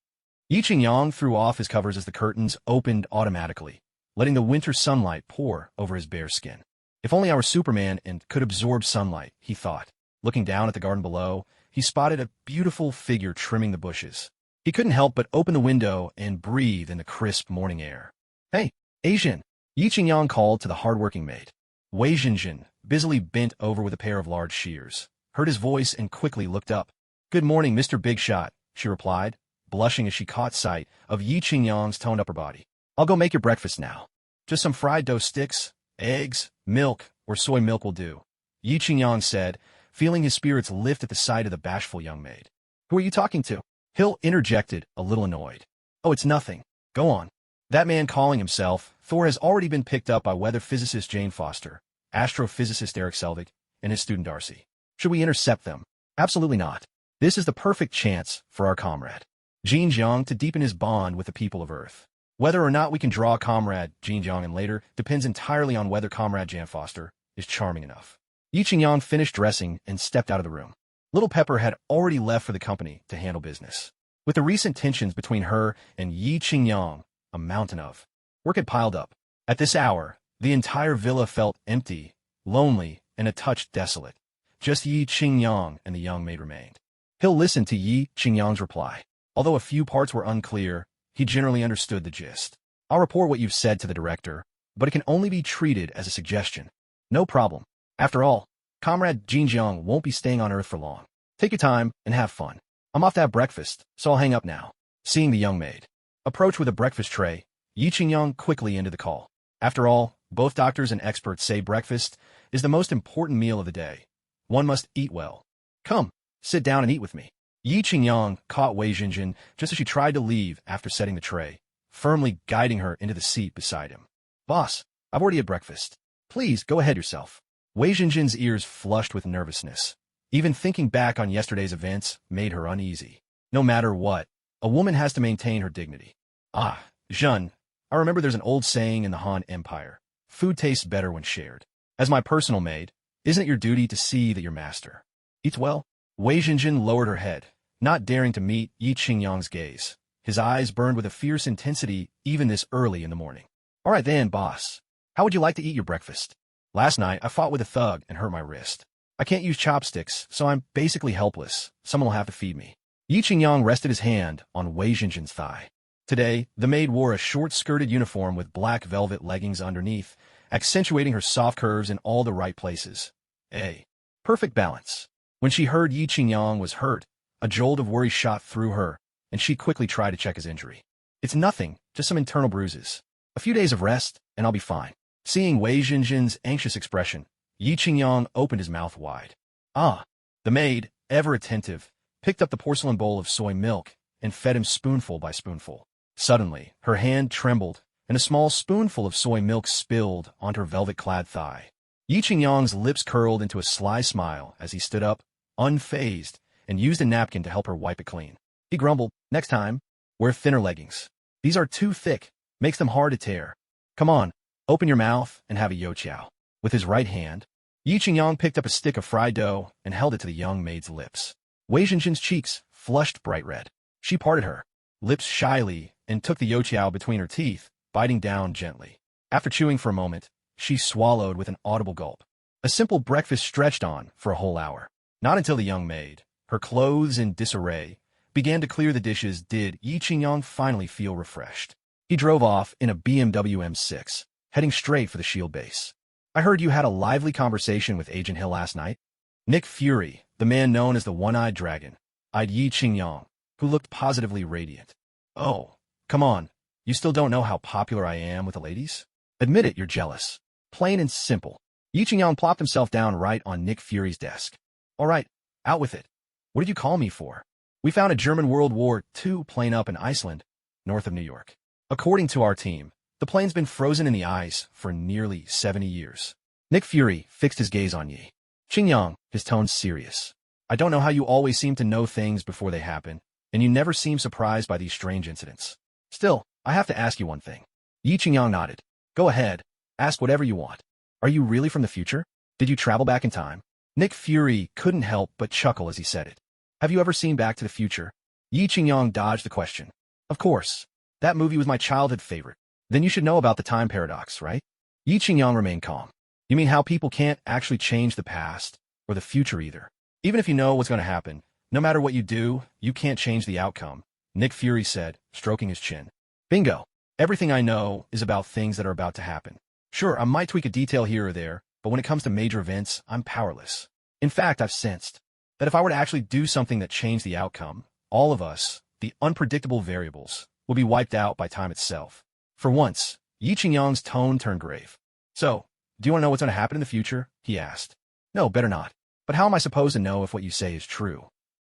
Yi Qingyang threw off his covers as the curtains opened automatically, letting the winter sunlight pour over his bare skin. If only I were Superman and could absorb sunlight, he thought. Looking down at the garden below, he spotted a beautiful figure trimming the bushes. He couldn't help but open the window and breathe in the crisp morning air. Hey, Asian, Yi Qingyang called to the hard-working maid. Wei Jinjin, busily bent over with a pair of large shears, heard his voice and quickly looked up. Good morning, Mr. Big Shot, she replied, blushing as she caught sight of Yi Qingyang's toned upper body. I'll go make your breakfast now. Just some fried dough sticks, eggs, milk, or soy milk will do, Yi Qingyang said, feeling his spirits lift at the sight of the bashful young maid. Who are you talking to? Hill interjected, a little annoyed. Oh, it's nothing. Go on. That man calling himself Thor has already been picked up by weather physicist Jane Foster, astrophysicist Eric Selvig, and his student Darcy. Should we intercept them? Absolutely not. This is the perfect chance for our comrade, Jin Jiang, to deepen his bond with the people of Earth. Whether or not we can draw comrade Jin Jiang in later depends entirely on whether comrade Jan Foster is charming enough. Yi Qingyang finished dressing and stepped out of the room. Little Pepper had already left for the company to handle business. With the recent tensions between her and Yi Qingyang, a mountain of work had piled up. At this hour, the entire villa felt empty, lonely, and a touch desolate. Just Yi Qingyang and the young maid remained. Hill listened to Yi Qingyang's reply. Although a few parts were unclear, he generally understood the gist. I'll report what you've said to the director, but it can only be treated as a suggestion. No problem. After all, Comrade Jin Jiang won't be staying on Earth for long. Take your time and have fun. I'm off to have breakfast, so I'll hang up now. Seeing the young maid approach with a breakfast tray, Yi Qingyang quickly ended the call. After all, both doctors and experts say breakfast is the most important meal of the day. One must eat well. Come, sit down and eat with me. Yi Qingyang caught Wei Jinjin just as she tried to leave after setting the tray, firmly guiding her into the seat beside him. Boss, I've already had breakfast. Please go ahead yourself. Wei Jinjin's ears flushed with nervousness. Even thinking back on yesterday's events made her uneasy. No matter what, a woman has to maintain her dignity. Ah, Zhen, I remember there's an old saying in the Han Empire. Food tastes better when shared. As my personal maid, isn't it your duty to see that your master eats well? Wei Jinjin lowered her head, not daring to meet Yi Qingyang's gaze. His eyes burned with a fierce intensity even this early in the morning. All right then, boss. How would you like to eat your breakfast? Last night, I fought with a thug and hurt my wrist. I can't use chopsticks, so I'm basically helpless. Someone will have to feed me. Yi Qingyang rested his hand on Wei Jinjin's thigh. Today, the maid wore a short-skirted uniform with black velvet leggings underneath, accentuating her soft curves in all the right places. A perfect balance. When she heard Yi Qingyang was hurt, a jolt of worry shot through her, and she quickly tried to check his injury. It's nothing, just some internal bruises. A few days of rest, and I'll be fine. Seeing Wei Jinjin's anxious expression, Yi Qingyang opened his mouth wide. Ah! The maid, ever attentive, picked up the porcelain bowl of soy milk and fed him spoonful by spoonful. Suddenly, her hand trembled, and a small spoonful of soy milk spilled onto her velvet-clad thigh. Yi Qingyang's lips curled into a sly smile as he stood up, unfazed, and used a napkin to help her wipe it clean. He grumbled, next time, wear thinner leggings. These are too thick, makes them hard to tear. Come on, open your mouth and have a yo-chow. With his right hand, Yi Qingyang picked up a stick of fried dough and held it to the young maid's lips. Wei Jinjin's cheeks flushed bright red. She parted her lips shyly and took the yo-chow between her teeth, biting down gently. After chewing for a moment, she swallowed with an audible gulp. A simple breakfast stretched on for a whole hour. Not until the young maid, her clothes in disarray, began to clear the dishes did Yi Qingyang finally feel refreshed. He drove off in a BMW M6, heading straight for the shield base. I heard you had a lively conversation with Agent Hill last night. Nick Fury, the man known as the One-Eyed Dragon, eyed Yi Qingyang, who looked positively radiant. Oh, come on. You still don't know how popular I am with the ladies? Admit it, you're jealous. Plain and simple. Yi Qingyang plopped himself down right on Nick Fury's desk. All right, out with it. What did you call me for? We found a German World War II plane up in Iceland, north of New York. According to our team, the plane's been frozen in the ice for nearly 70 years. Nick Fury fixed his gaze on Yi Qingyang, his tone serious. I don't know how you always seem to know things before they happen, and you never seem surprised by these strange incidents. Still, I have to ask you one thing. Yi Qingyang nodded. Go ahead, ask whatever you want. Are you really from the future? Did you travel back in time? Nick Fury couldn't help but chuckle as he said it. Have you ever seen Back to the Future? Yi Qingyang dodged the question. Of course. That movie was my childhood favorite. Then you should know about the time paradox, right? Yi Qingyang remained calm. You mean how people can't actually change the past, or the future either? Even if you know what's going to happen, no matter what you do, you can't change the outcome, Nick Fury said, stroking his chin. Bingo. Everything I know is about things that are about to happen. Sure, I might tweak a detail here or there, but when it comes to major events, I'm powerless. In fact, I've sensed that if I were to actually do something that changed the outcome, all of us, the unpredictable variables, will be wiped out by time itself. For once, Yi Qingyang's tone turned grave. So, do you want to know what's going to happen in the future? He asked. No, better not. But how am I supposed to know if what you say is true?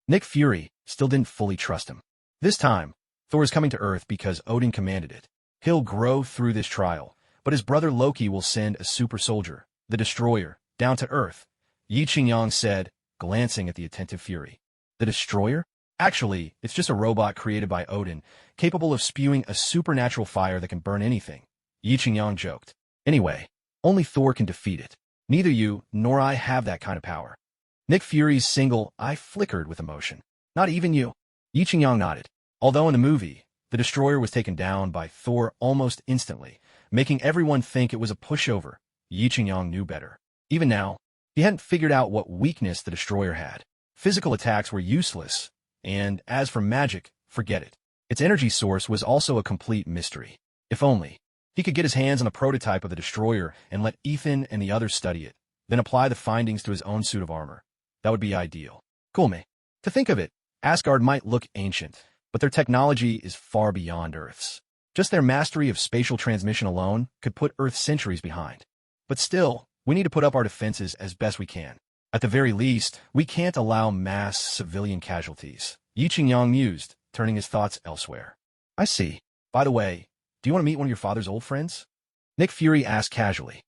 Nick Fury still didn't fully trust him. This time, Thor is coming to Earth because Odin commanded it. He'll grow through this trial, but his brother Loki will send a super soldier, the Destroyer, down to Earth, Yi Qingyang said, glancing at the attentive Fury. The Destroyer? Actually, it's just a robot created by Odin, capable of spewing a supernatural fire that can burn anything, Yi Qingyang joked. Anyway, only Thor can defeat it. Neither you nor I have that kind of power. Nick Fury's single eye flickered with emotion. Not even you. Yi Qingyang nodded. Although in the movie, the Destroyer was taken down by Thor almost instantly, making everyone think it was a pushover, Yi Qingyang knew better. Even now, he hadn't figured out what weakness the Destroyer had. Physical attacks were useless, and as for magic, forget it. Its energy source was also a complete mystery. If only he could get his hands on a prototype of the Destroyer and let Ethan and the others study it, then apply the findings to his own suit of armor. That would be ideal. Cool, me. To think of it, Asgard might look ancient, but their technology is far beyond Earth's. Just their mastery of spatial transmission alone could put Earth centuries behind. But still, we need to put up our defenses as best we can. At the very least, we can't allow mass civilian casualties, Yi Qingyang mused, turning his thoughts elsewhere. I see. By the way, do you want to meet one of your father's old friends? Nick Fury asked casually.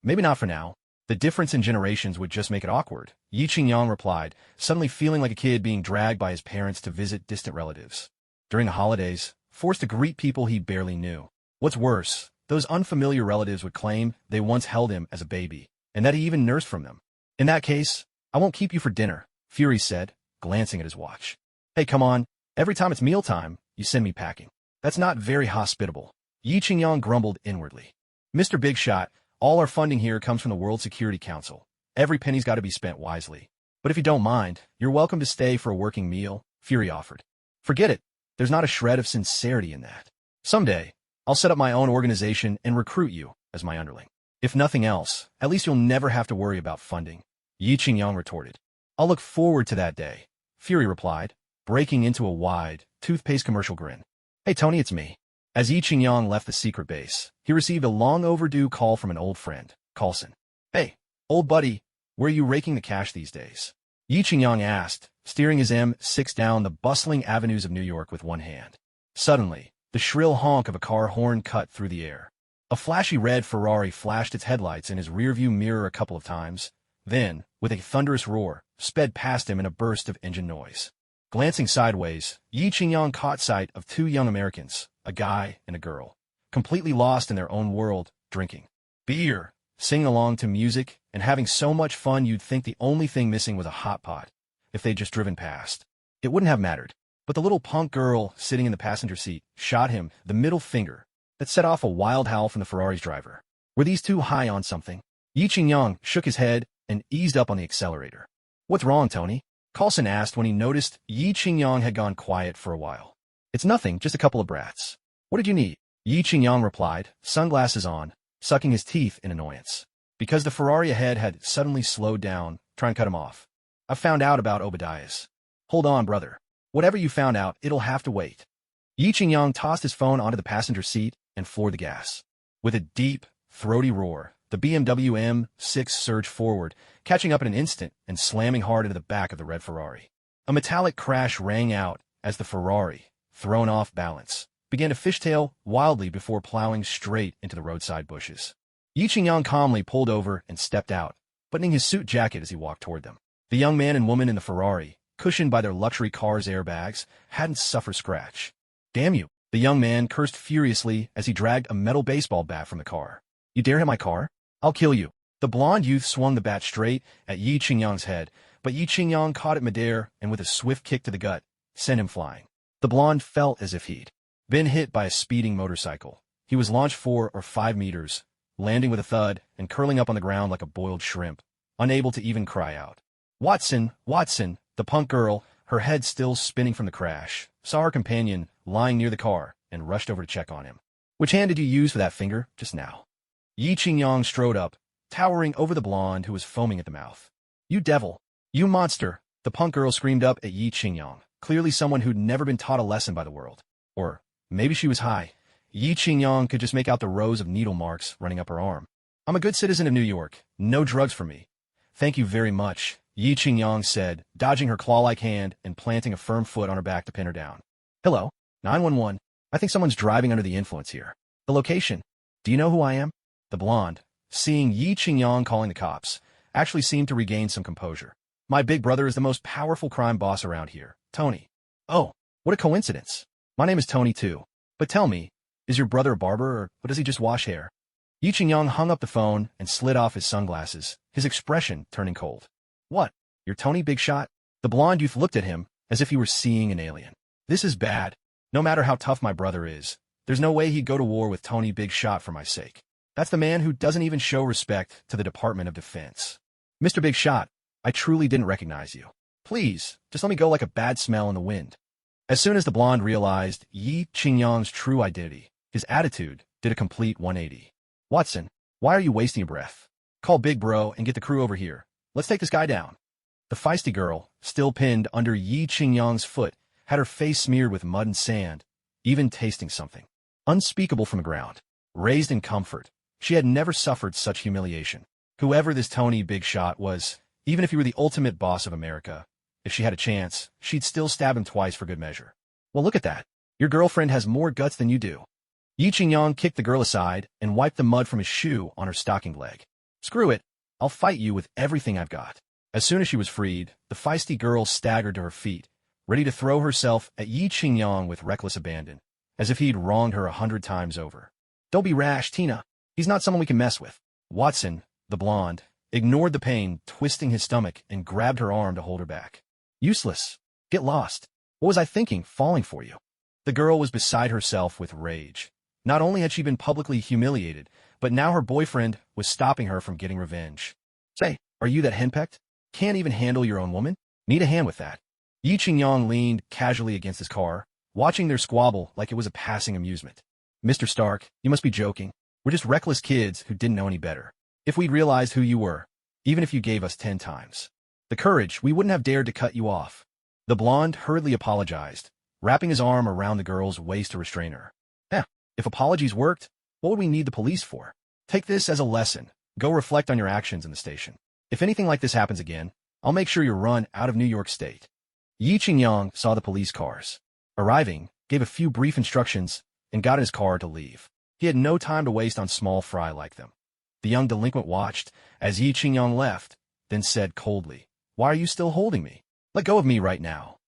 Maybe not for now. The difference in generations would just make it awkward, Yi Qingyang replied, suddenly feeling like a kid being dragged by his parents to visit distant relatives. During the holidays, forced to greet people he barely knew. What's worse, those unfamiliar relatives would claim they once held him as a baby, and that he even nursed from them. In that case, I won't keep you for dinner, Fury said, glancing at his watch. Hey, come on, every time it's mealtime, you send me packing. That's not very hospitable, Yi Qingyang grumbled inwardly. Mr. Big Shot, all our funding here comes from the World Security Council. Every penny's got to be spent wisely. But if you don't mind, you're welcome to stay for a working meal, Fury offered. Forget it, there's not a shred of sincerity in that. Someday, I'll set up my own organization and recruit you as my underling. If nothing else, at least you'll never have to worry about funding, Yi Qingyang retorted. I'll look forward to that day, Fury replied, breaking into a wide, toothpaste commercial grin. Hey Tony, it's me. As Yi Qingyang left the secret base, he received a long-overdue call from an old friend, Coulson. Hey, old buddy, where are you raking the cash these days? Yi Qingyang asked, steering his M6 down the bustling avenues of New York with one hand. Suddenly, the shrill honk of a car horn cut through the air. A flashy red Ferrari flashed its headlights in his rearview mirror a couple of times, then, with a thunderous roar, sped past him in a burst of engine noise. Glancing sideways, Yi Qingyang caught sight of two young Americans, a guy and a girl, completely lost in their own world, drinking beer, singing along to music, and having so much fun you'd think the only thing missing was a hot pot, if they'd just driven past. It wouldn't have mattered. But the little punk girl sitting in the passenger seat shot him the middle finger that set off a wild howl from the Ferrari's driver. Were these two high on something? Yi Qingyang shook his head and eased up on the accelerator. What's wrong, Tony? Coulson asked when he noticed Yi Qingyang had gone quiet for a while. It's nothing, just a couple of brats. What did you need? Yi Qingyang replied, sunglasses on, sucking his teeth in annoyance. Because the Ferrari ahead had suddenly slowed down, trying to cut him off. I found out about Obadiah's. Hold on, brother. Whatever you found out, it'll have to wait. Yi Qingyang tossed his phone onto the passenger seat and floored the gas. With a deep, throaty roar, the BMW M6 surged forward, catching up in an instant and slamming hard into the back of the red Ferrari. A metallic crash rang out as the Ferrari, thrown off balance, began to fishtail wildly before plowing straight into the roadside bushes. Yi Qingyang calmly pulled over and stepped out, buttoning his suit jacket as he walked toward them. The young man and woman in the Ferrari, cushioned by their luxury car's airbags, hadn't suffered a scratch. Damn you, the young man cursed furiously as he dragged a metal baseball bat from the car. You dare hit my car? I'll kill you. The blonde youth swung the bat straight at Yi Qingyang's head, but Yi Qingyang caught it midair and with a swift kick to the gut, sent him flying. The blonde felt as if he'd been hit by a speeding motorcycle. He was launched 4 or 5 meters, landing with a thud and curling up on the ground like a boiled shrimp, unable to even cry out. Watson, Watson, the punk girl, her head still spinning from the crash, saw her companion lying near the car and rushed over to check on him. Which hand did you use for that finger just now? Yi Qingyang strode up, towering over the blonde who was foaming at the mouth. You devil! You monster! The punk girl screamed up at Yi Qingyang, clearly someone who'd never been taught a lesson by the world. Or maybe she was high, Yi Qingyang could just make out the rows of needle marks running up her arm. I'm a good citizen of New York. No drugs for me. Thank you very much, Yi Qingyang said, dodging her claw-like hand and planting a firm foot on her back to pin her down. Hello, 911. I think someone's driving under the influence here. The location. Do you know who I am? The blonde, seeing Yi Qingyang calling the cops, actually seemed to regain some composure. My big brother is the most powerful crime boss around here, Tony. Oh, what a coincidence. My name is Tony too. But tell me, is your brother a barber or does he just wash hair? Yi Qingyang hung up the phone and slid off his sunglasses, his expression turning cold. What? You're Tony Big Shot? The blonde youth looked at him as if he were seeing an alien. This is bad. No matter how tough my brother is, there's no way he'd go to war with Tony Big Shot for my sake. That's the man who doesn't even show respect to the Department of Defense. Mr. Big Shot, I truly didn't recognize you. Please, just let me go like a bad smell in the wind. As soon as the blonde realized Yi Qingyang's true identity, his attitude did a complete 180. Watson, why are you wasting your breath? Call Big Bro and get the crew over here. Let's take this guy down. The feisty girl, still pinned under Yi Qingyang's foot, had her face smeared with mud and sand, even tasting something unspeakable from the ground. Raised in comfort, she had never suffered such humiliation. Whoever this Tony Big Shot was, even if he were the ultimate boss of America, if she had a chance, she'd still stab him twice for good measure. Well, look at that. Your girlfriend has more guts than you do. Yi Qingyang kicked the girl aside and wiped the mud from his shoe on her stocking leg. Screw it. I'll fight you with everything I've got. As soon as she was freed, the feisty girl staggered to her feet, ready to throw herself at Yi Qingyang with reckless abandon, as if he'd wronged her 100 times over. Don't be rash, Tina. He's not someone we can mess with. Watson, the blonde, ignored the pain, twisting his stomach, and grabbed her arm to hold her back. Useless. Get lost. What was I thinking, falling for you? The girl was beside herself with rage. Not only had she been publicly humiliated, but now her boyfriend was stopping her from getting revenge. Say, are you that henpecked? Can't even handle your own woman? Need a hand with that. Yi Qingyang leaned casually against his car, watching their squabble like it was a passing amusement. Mr. Stark, you must be joking. We're just reckless kids who didn't know any better. If we'd realized who you were, even if you gave us 10 times the courage, we wouldn't have dared to cut you off. The blonde hurriedly apologized, wrapping his arm around the girl's waist to restrain her. If apologies worked, what would we need the police for? Take this as a lesson. Go reflect on your actions in the station. If anything like this happens again, I'll make sure you're run out of New York State. Yi Qingyang saw the police cars. Arriving, gave a few brief instructions, and got in his car to leave. He had no time to waste on small fry like them. The young delinquent watched as Yi Qingyang left, then said coldly, "Why are you still holding me? Let go of me right now."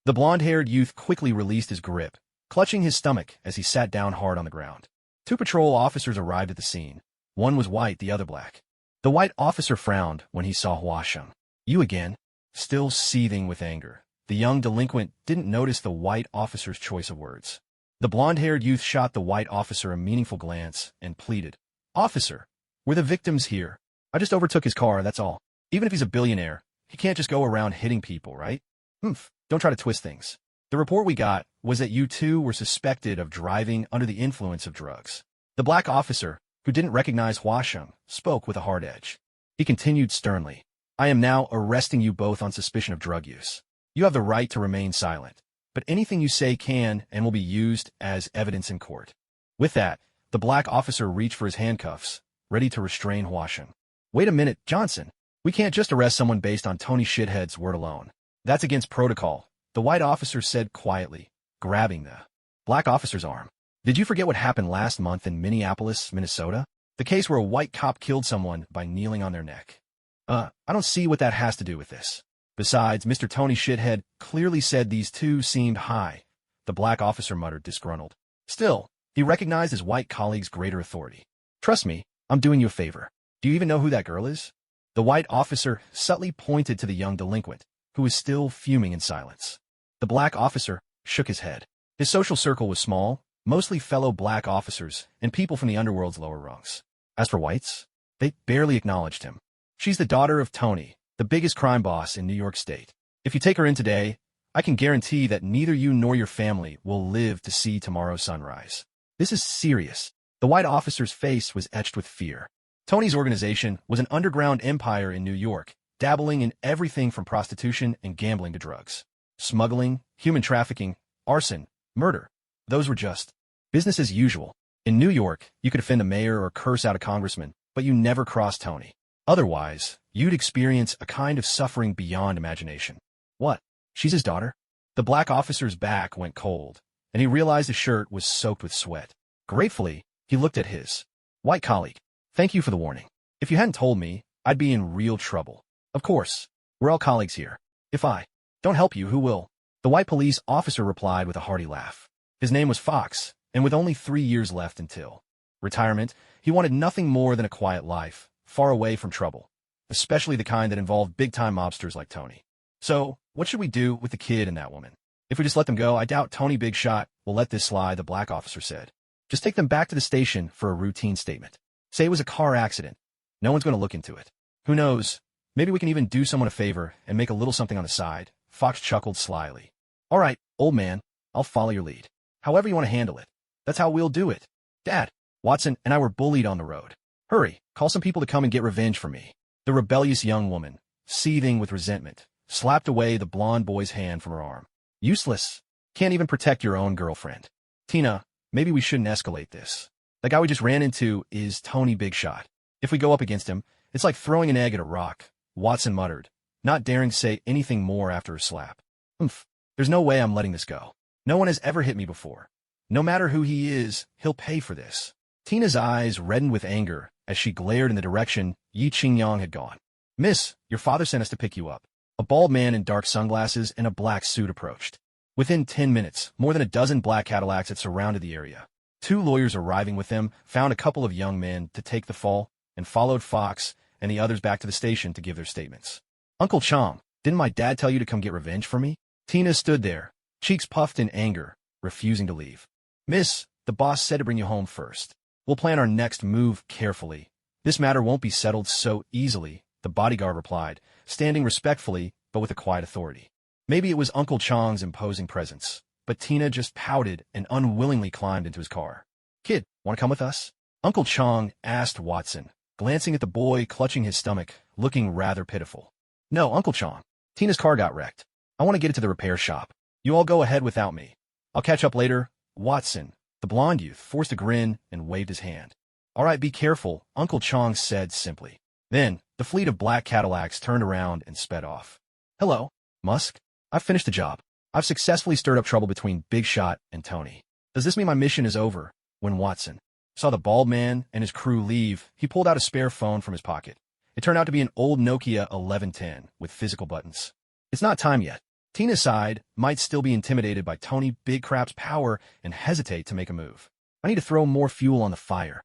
The blonde-haired youth quickly released his grip, clutching his stomach as he sat down hard on the ground. 2 patrol officers arrived at the scene. One was white, the other black. The white officer frowned when he saw Huasheng. You again? Still seething with anger, the young delinquent didn't notice the white officer's choice of words. The blonde-haired youth shot the white officer a meaningful glance and pleaded, "Officer, we're the victims here. I just overtook his car, that's all. Even if he's a billionaire, he can't just go around hitting people, right? Don't try to twist things. The report we got was that you two were suspected of driving under the influence of drugs." The black officer, who didn't recognize Huasheng, spoke with a hard edge. He continued sternly, "I am now arresting you both on suspicion of drug use. You have the right to remain silent, but anything you say can and will be used as evidence in court." With that, the black officer reached for his handcuffs, ready to restrain Huasheng. "Wait a minute, Johnson. We can't just arrest someone based on Tony Shithead's word alone. That's against protocol," the white officer said quietly, grabbing the black officer's arm. "Did you forget what happened last month in Minneapolis, Minnesota? The case where a white cop killed someone by kneeling on their neck. I don't see what that has to do with this. Besides, Mr. Tony Shithead clearly said these two seemed high," the black officer muttered, disgruntled. Still, he recognized his white colleague's greater authority. "Trust me, I'm doing you a favor. Do you even know who that girl is?" The white officer subtly pointed to the young delinquent, who was still fuming in silence. The black officer shook his head. His social circle was small, mostly fellow black officers and people from the underworld's lower rungs. As for whites, they barely acknowledged him. "She's the daughter of Tony, the biggest crime boss in New York State. If you take her in today, I can guarantee that neither you nor your family will live to see tomorrow's sunrise. This is serious." The white officer's face was etched with fear. Tony's organization was an underground empire in New York, dabbling in everything from prostitution and gambling to drugs. Smuggling, human trafficking, arson, murder. Those were just Business as usual. In New York, you could offend a mayor or curse out a congressman, but you never cross Tony. Otherwise, you'd experience a kind of suffering beyond imagination. What? She's his daughter? The black officer's back went cold, and he realized his shirt was soaked with sweat. Gratefully, he looked at his white colleague. Thank you for the warning. If you hadn't told me, I'd be in real trouble. Of course, we're all colleagues here. If I don't help you, who will? The white police officer replied with a hearty laugh. His name was Fox, and with only 3 years left until retirement, he wanted nothing more than a quiet life, far away from trouble, especially the kind that involved big-time mobsters like Tony. So, what should we do with the kid and that woman? If we just let them go, I doubt Tony Big Shot will let this slide, the black officer said. Just take them back to the station for a routine statement. Say it was a car accident. No one's going to look into it. Who knows? Maybe we can even do someone a favor and make a little something on the side. Fox chuckled slyly. All right, old man, I'll follow your lead. However you want to handle it. That's how we'll do it. Dad, Watson and I were bullied on the road. Hurry, call some people to come and get revenge for me. The rebellious young woman, seething with resentment, slapped away the blonde boy's hand from her arm. Useless. Can't even protect your own girlfriend. Tina, maybe we shouldn't escalate this. The guy we just ran into is Tony Big Shot. If we go up against him, it's like throwing an egg at a rock, Watson muttered, not daring to say anything more after her slap. There's no way I'm letting this go. No one has ever hit me before. No matter who he is, he'll pay for this. Tina's eyes reddened with anger as she glared in the direction Yi Qingyang had gone. Miss, your father sent us to pick you up. A bald man in dark sunglasses and a black suit approached. Within 10 minutes, more than a dozen black Cadillacs had surrounded the area. 2 lawyers arriving with them found a couple of young men to take the fall and followed Fox and the others back to the station to give their statements. Uncle Chong, didn't my dad tell you to come get revenge for me? Tina stood there, cheeks puffed in anger, refusing to leave. Miss, the boss said to bring you home first. We'll plan our next move carefully. This matter won't be settled so easily, the bodyguard replied, standing respectfully but with a quiet authority. Maybe it was Uncle Chong's imposing presence, but Tina just pouted and unwillingly climbed into his car. Kid, want to come with us? Uncle Chong asked Watson, glancing at the boy clutching his stomach, looking rather pitiful. No, Uncle Chong. Tina's car got wrecked. I want to get it to the repair shop. You all go ahead without me. I'll catch up later. Watson, the blond youth, forced a grin and waved his hand. All right, be careful, Uncle Chong said simply. Then, the fleet of black Cadillacs turned around and sped off. Hello, Musk. I've finished the job. I've successfully stirred up trouble between Big Shot and Tony. Does this mean my mission is over? When Watson saw the bald man and his crew leave, he pulled out a spare phone from his pocket. It turned out to be an old Nokia 1110 with physical buttons. It's not time yet. Tina's side might still be intimidated by Tony Big Crap's power and hesitate to make a move. I need to throw more fuel on the fire.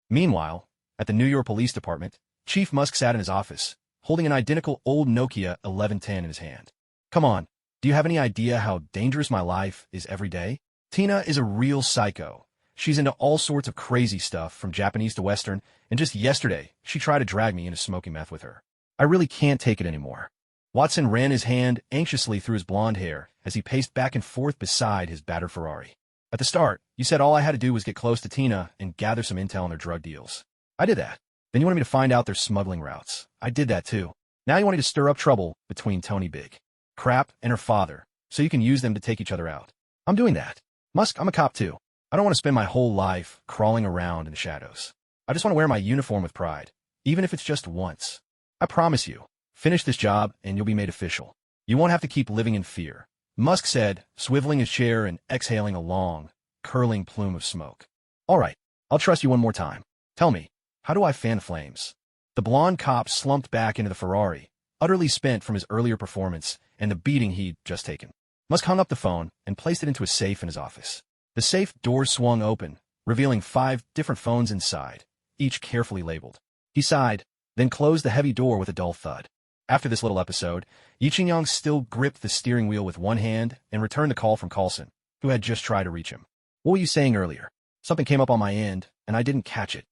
Meanwhile, at the New York Police Department, Chief Musk sat in his office, holding an identical old Nokia 1110 in his hand. Come on, do you have any idea how dangerous my life is every day? Tina is a real psycho. She's into all sorts of crazy stuff, from Japanese to Western, and just yesterday, she tried to drag me into smoking meth with her. I really can't take it anymore. Watson ran his hand anxiously through his blonde hair as he paced back and forth beside his battered Ferrari. At the start, you said all I had to do was get close to Tina and gather some intel on their drug deals. I did that. Then you wanted me to find out their smuggling routes. I did that too. Now you want me to stir up trouble between Tony Big Crap and her father, so you can use them to take each other out. I'm doing that. Musk, I'm a cop too. I don't want to spend my whole life crawling around in the shadows. I just want to wear my uniform with pride, even if it's just once. I promise you, finish this job and you'll be made official. You won't have to keep living in fear, Musk said, swiveling his chair and exhaling a long, curling plume of smoke. All right, I'll trust you one more time. Tell me, how do I fan the flames? The blonde cop slumped back into the Ferrari, utterly spent from his earlier performance and the beating he'd just taken. Musk hung up the phone and placed it into a safe in his office. The safe door swung open, revealing 5 different phones inside, each carefully labeled. He sighed, then closed the heavy door with a dull thud. After this little episode, Yi Qingyang still gripped the steering wheel with one hand and returned the call from Carlson, who had just tried to reach him. What were you saying earlier? Something came up on my end, and I didn't catch it.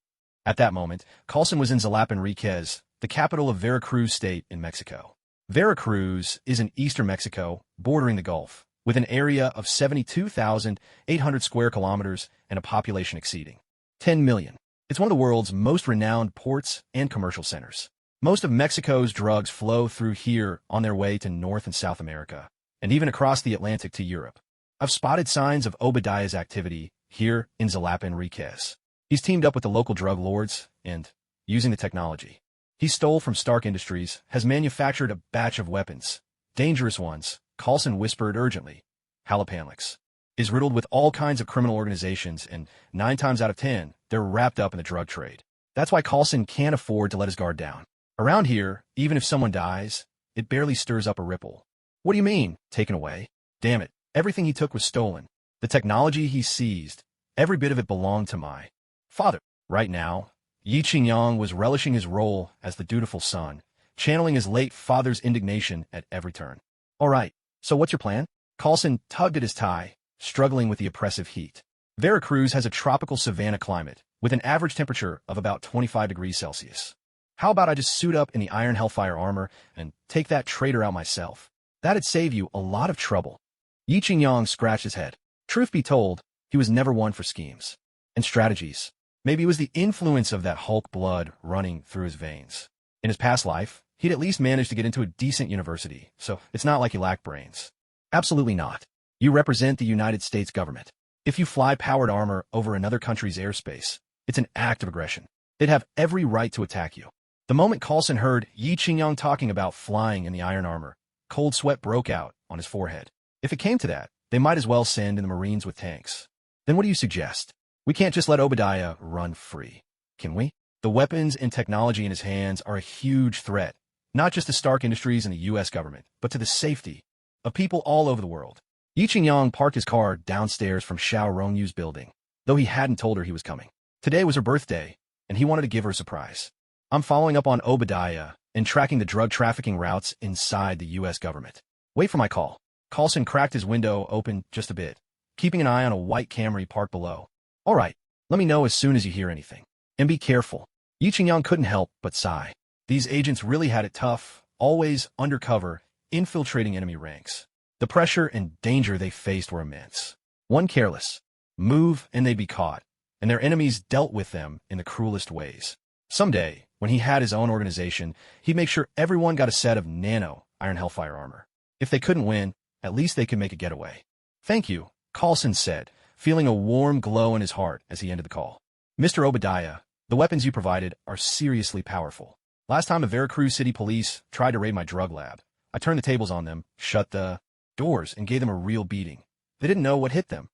At that moment, Carlson was in Jalapa Enriquez, the capital of Veracruz state in Mexico. Veracruz is in eastern Mexico, bordering the Gulf, with an area of 72,800 square kilometers and a population exceeding 10 million. It's one of the world's most renowned ports and commercial centers. Most of Mexico's drugs flow through here on their way to North and South America, and even across the Atlantic to Europe. I've spotted signs of Obadiah's activity here in Zalapa Enriquez. He's teamed up with the local drug lords and, using the technology he stole from Stark Industries, has manufactured a batch of weapons. Dangerous ones, Coulson whispered urgently. Halopanlix is riddled with all kinds of criminal organizations, and 9 times out of 10, they're wrapped up in the drug trade. That's why Coulson can't afford to let his guard down. Around here, even if someone dies, it barely stirs up a ripple. What do you mean, taken away? Damn it, everything he took was stolen. The technology he seized, every bit of it belonged to my father. Right now, Yi Qingyang was relishing his role as the dutiful son, channeling his late father's indignation at every turn. All right, so what's your plan? Coulson tugged at his tie, struggling with the oppressive heat. Veracruz has a tropical savanna climate, with an average temperature of about 25 degrees Celsius. How about I just suit up in the iron hellfire armor and take that traitor out myself? That'd save you a lot of trouble. Yi Qingyang scratched his head. Truth be told, he was never one for schemes and strategies. Maybe it was the influence of that Hulk blood running through his veins. In his past life, he'd at least managed to get into a decent university, so it's not like he lacked brains. Absolutely not. You represent the United States government. If you fly powered armor over another country's airspace, it's an act of aggression. They'd have every right to attack you. The moment Coulson heard Yi Qingyang talking about flying in the iron armor, cold sweat broke out on his forehead. If it came to that, they might as well send in the Marines with tanks. Then what do you suggest? We can't just let Obadiah run free, can we? The weapons and technology in his hands are a huge threat, not just to Stark Industries and the U.S. government, but to the safety of people all over the world. Yi Qingyang parked his car downstairs from Xiao Rongyu's building, though he hadn't told her he was coming. Today was her birthday, and he wanted to give her a surprise. I'm following up on Obadiah and tracking the drug trafficking routes inside the U.S. government. Wait for my call. Coulson cracked his window open just a bit, keeping an eye on a white Camry parked below. All right, let me know as soon as you hear anything. And be careful. Yi Qingyang couldn't help but sigh. These agents really had it tough, always undercover, infiltrating enemy ranks. The pressure and danger they faced were immense. One careless move and they'd be caught, and their enemies dealt with them in the cruelest ways. Someday, when he had his own organization, he'd make sure everyone got a set of nano iron hellfire armor. If they couldn't win, at least they could make a getaway. Thank you, Coulson said, feeling a warm glow in his heart as he ended the call. Mr. Obadiah, the weapons you provided are seriously powerful. Last time the Veracruz City Police tried to raid my drug lab, I turned the tables on them, shut the doors, and gave them a real beating. They didn't know what hit them.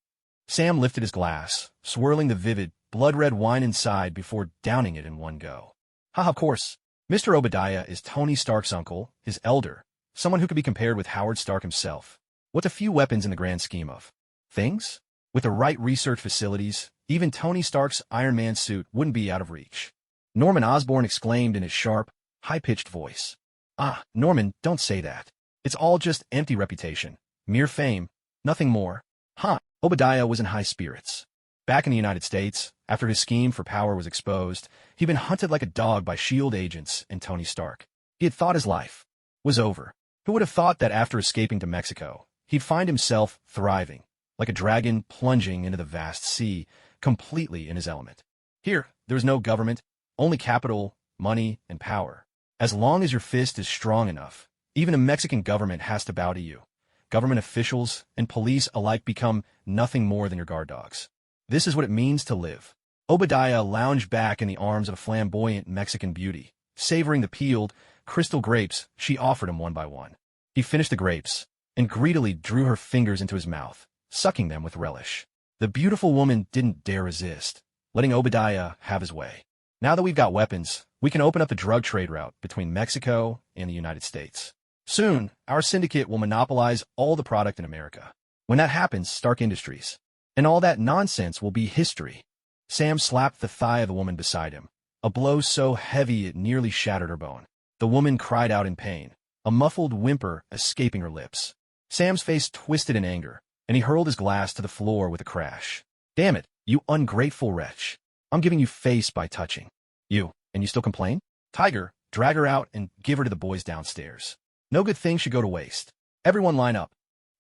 Sam lifted his glass, swirling the vivid, blood-red wine inside before downing it in one go. Of course. Mr. Obadiah is Tony Stark's uncle, his elder, someone who could be compared with Howard Stark himself. What's a few weapons in the grand scheme of things? With the right research facilities, even Tony Stark's Iron Man suit wouldn't be out of reach. Norman Osborn exclaimed in his sharp, high-pitched voice. Norman, don't say that. It's all just empty reputation, mere fame, nothing more. Obadiah was in high spirits. Back in the United States, after his scheme for power was exposed, he'd been hunted like a dog by S.H.I.E.L.D. agents and Tony Stark. He had thought his life was over. Who would have thought that after escaping to Mexico, he'd find himself thriving, like a dragon plunging into the vast sea, completely in his element. Here, there was no government, only capital, money, and power. As long as your fist is strong enough, even the Mexican government has to bow to you. Government officials and police alike become nothing more than your guard dogs. This is what it means to live. Obadiah lounged back in the arms of a flamboyant Mexican beauty, savoring the peeled, crystal grapes she offered him one by one. He finished the grapes and greedily drew her fingers into his mouth, sucking them with relish. The beautiful woman didn't dare resist, letting Obadiah have his way. Now that we've got weapons, we can open up the drug trade route between Mexico and the United States. Soon, our syndicate will monopolize all the product in America. When that happens, Stark Industries and all that nonsense will be history. Sam slapped the thigh of the woman beside him, a blow so heavy it nearly shattered her bone. The woman cried out in pain, a muffled whimper escaping her lips. Sam's face twisted in anger, and he hurled his glass to the floor with a crash. Damn it, you ungrateful wretch. I'm giving you face by touching you, and you still complain? Tiger, drag her out and give her to the boys downstairs. No good thing should go to waste. Everyone line up.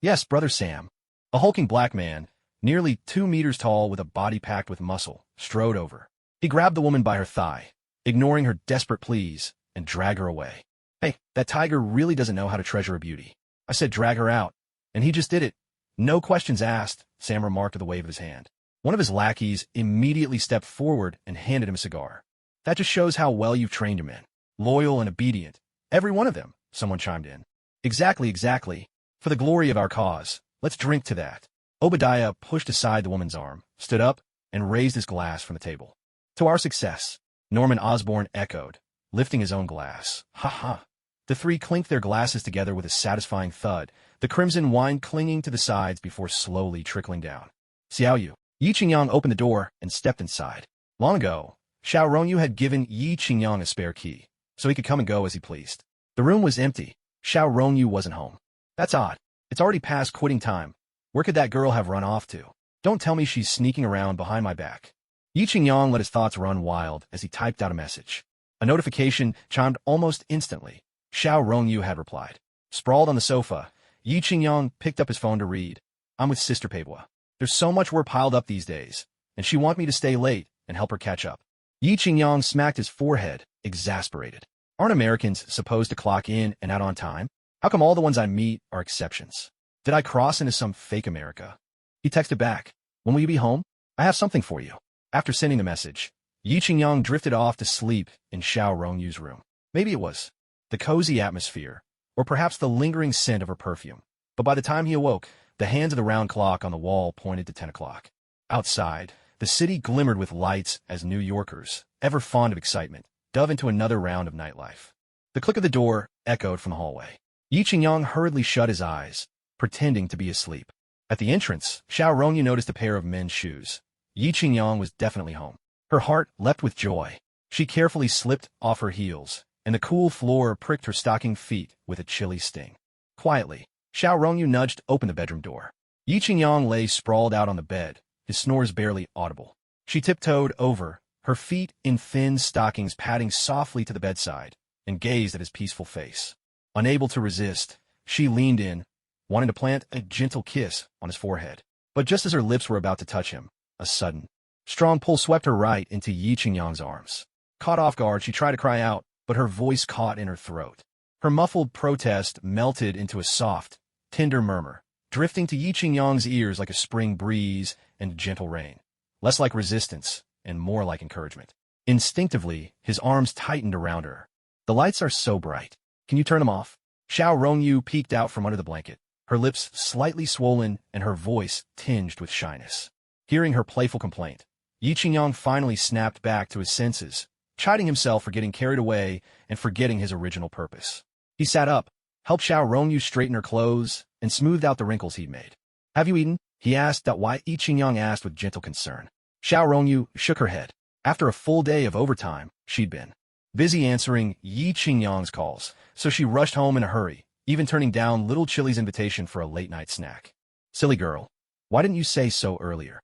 Yes, Brother Sam. A hulking black man, nearly 2 meters tall with a body packed with muscle, strode over. He grabbed the woman by her thigh, ignoring her desperate pleas, and dragged her away. Hey, that tiger really doesn't know how to treasure a beauty. I said drag her out, and he just did it. No questions asked, Sam remarked with a wave of his hand. One of his lackeys immediately stepped forward and handed him a cigar. That just shows how well you've trained your men. Loyal and obedient. Every one of them, someone chimed in. Exactly, exactly. For the glory of our cause, let's drink to that. Obadiah pushed aside the woman's arm, stood up, and raised his glass from the table. To our success, Norman Osborn echoed, lifting his own glass. Ha ha. The three clinked their glasses together with a satisfying thud, the crimson wine clinging to the sides before slowly trickling down. Xiao Yu. Yi Qingyang opened the door and stepped inside. Long ago, Xiao Rongyu had given Yi Qingyang a spare key, so he could come and go as he pleased. The room was empty. Xiao Rongyu wasn't home. That's odd. It's already past quitting time. Where could that girl have run off to? Don't tell me she's sneaking around behind my back. Yi Qingyang let his thoughts run wild as he typed out a message. A notification chimed almost instantly. Xiao Rongyu had replied. Sprawled on the sofa, Yi Qingyang picked up his phone to read. I'm with Sister Pabua. There's so much work piled up these days, and she wants me to stay late and help her catch up. Yi Qingyang smacked his forehead, exasperated. Aren't Americans supposed to clock in and out on time? How come all the ones I meet are exceptions? Did I cross into some fake America? He texted back. When will you be home? I have something for you. After sending the message, Yi Qingyang drifted off to sleep in Xiao Rongyu's room. Maybe it was the cozy atmosphere, or perhaps the lingering scent of her perfume. But by the time he awoke, the hands of the round clock on the wall pointed to 10 o'clock. Outside, the city glimmered with lights as New Yorkers, ever fond of excitement, dove into another round of nightlife. The click of the door echoed from the hallway. Yi Qingyang hurriedly shut his eyes, pretending to be asleep. At the entrance, Xiao Rongyu noticed a pair of men's shoes. Yi Qingyang was definitely home. Her heart leapt with joy. She carefully slipped off her heels, and the cool floor pricked her stocking feet with a chilly sting. Quietly, Xiao Rongyu nudged open the bedroom door. Yi Qingyang lay sprawled out on the bed, his snores barely audible. She tiptoed over, her feet in thin stockings padding softly to the bedside, and gazed at his peaceful face. Unable to resist, she leaned in, wanting to plant a gentle kiss on his forehead. But just as her lips were about to touch him, a sudden, strong pull swept her right into Yi Qingyang's arms. Caught off guard, she tried to cry out, but her voice caught in her throat. Her muffled protest melted into a soft, tender murmur, drifting to Yi Qingyang's ears like a spring breeze and gentle rain, less like resistance and more like encouragement. Instinctively, his arms tightened around her. The lights are so bright. Can you turn them off? Xiao Rongyu peeked out from under the blanket, her lips slightly swollen and her voice tinged with shyness. Hearing her playful complaint, Yi Qingyang finally snapped back to his senses, chiding himself for getting carried away and forgetting his original purpose. He sat up, helped Xiao Rongyu straighten her clothes, and smoothed out the wrinkles he'd made. Have you eaten? He asked. That why Yi Qingyang asked with gentle concern. Xiao Rongyu shook her head. After a full day of overtime, she'd been busy answering Yi Qingyang's calls, so she rushed home in a hurry, even turning down little Chili's invitation for a late-night snack. Silly girl. Why didn't you say so earlier?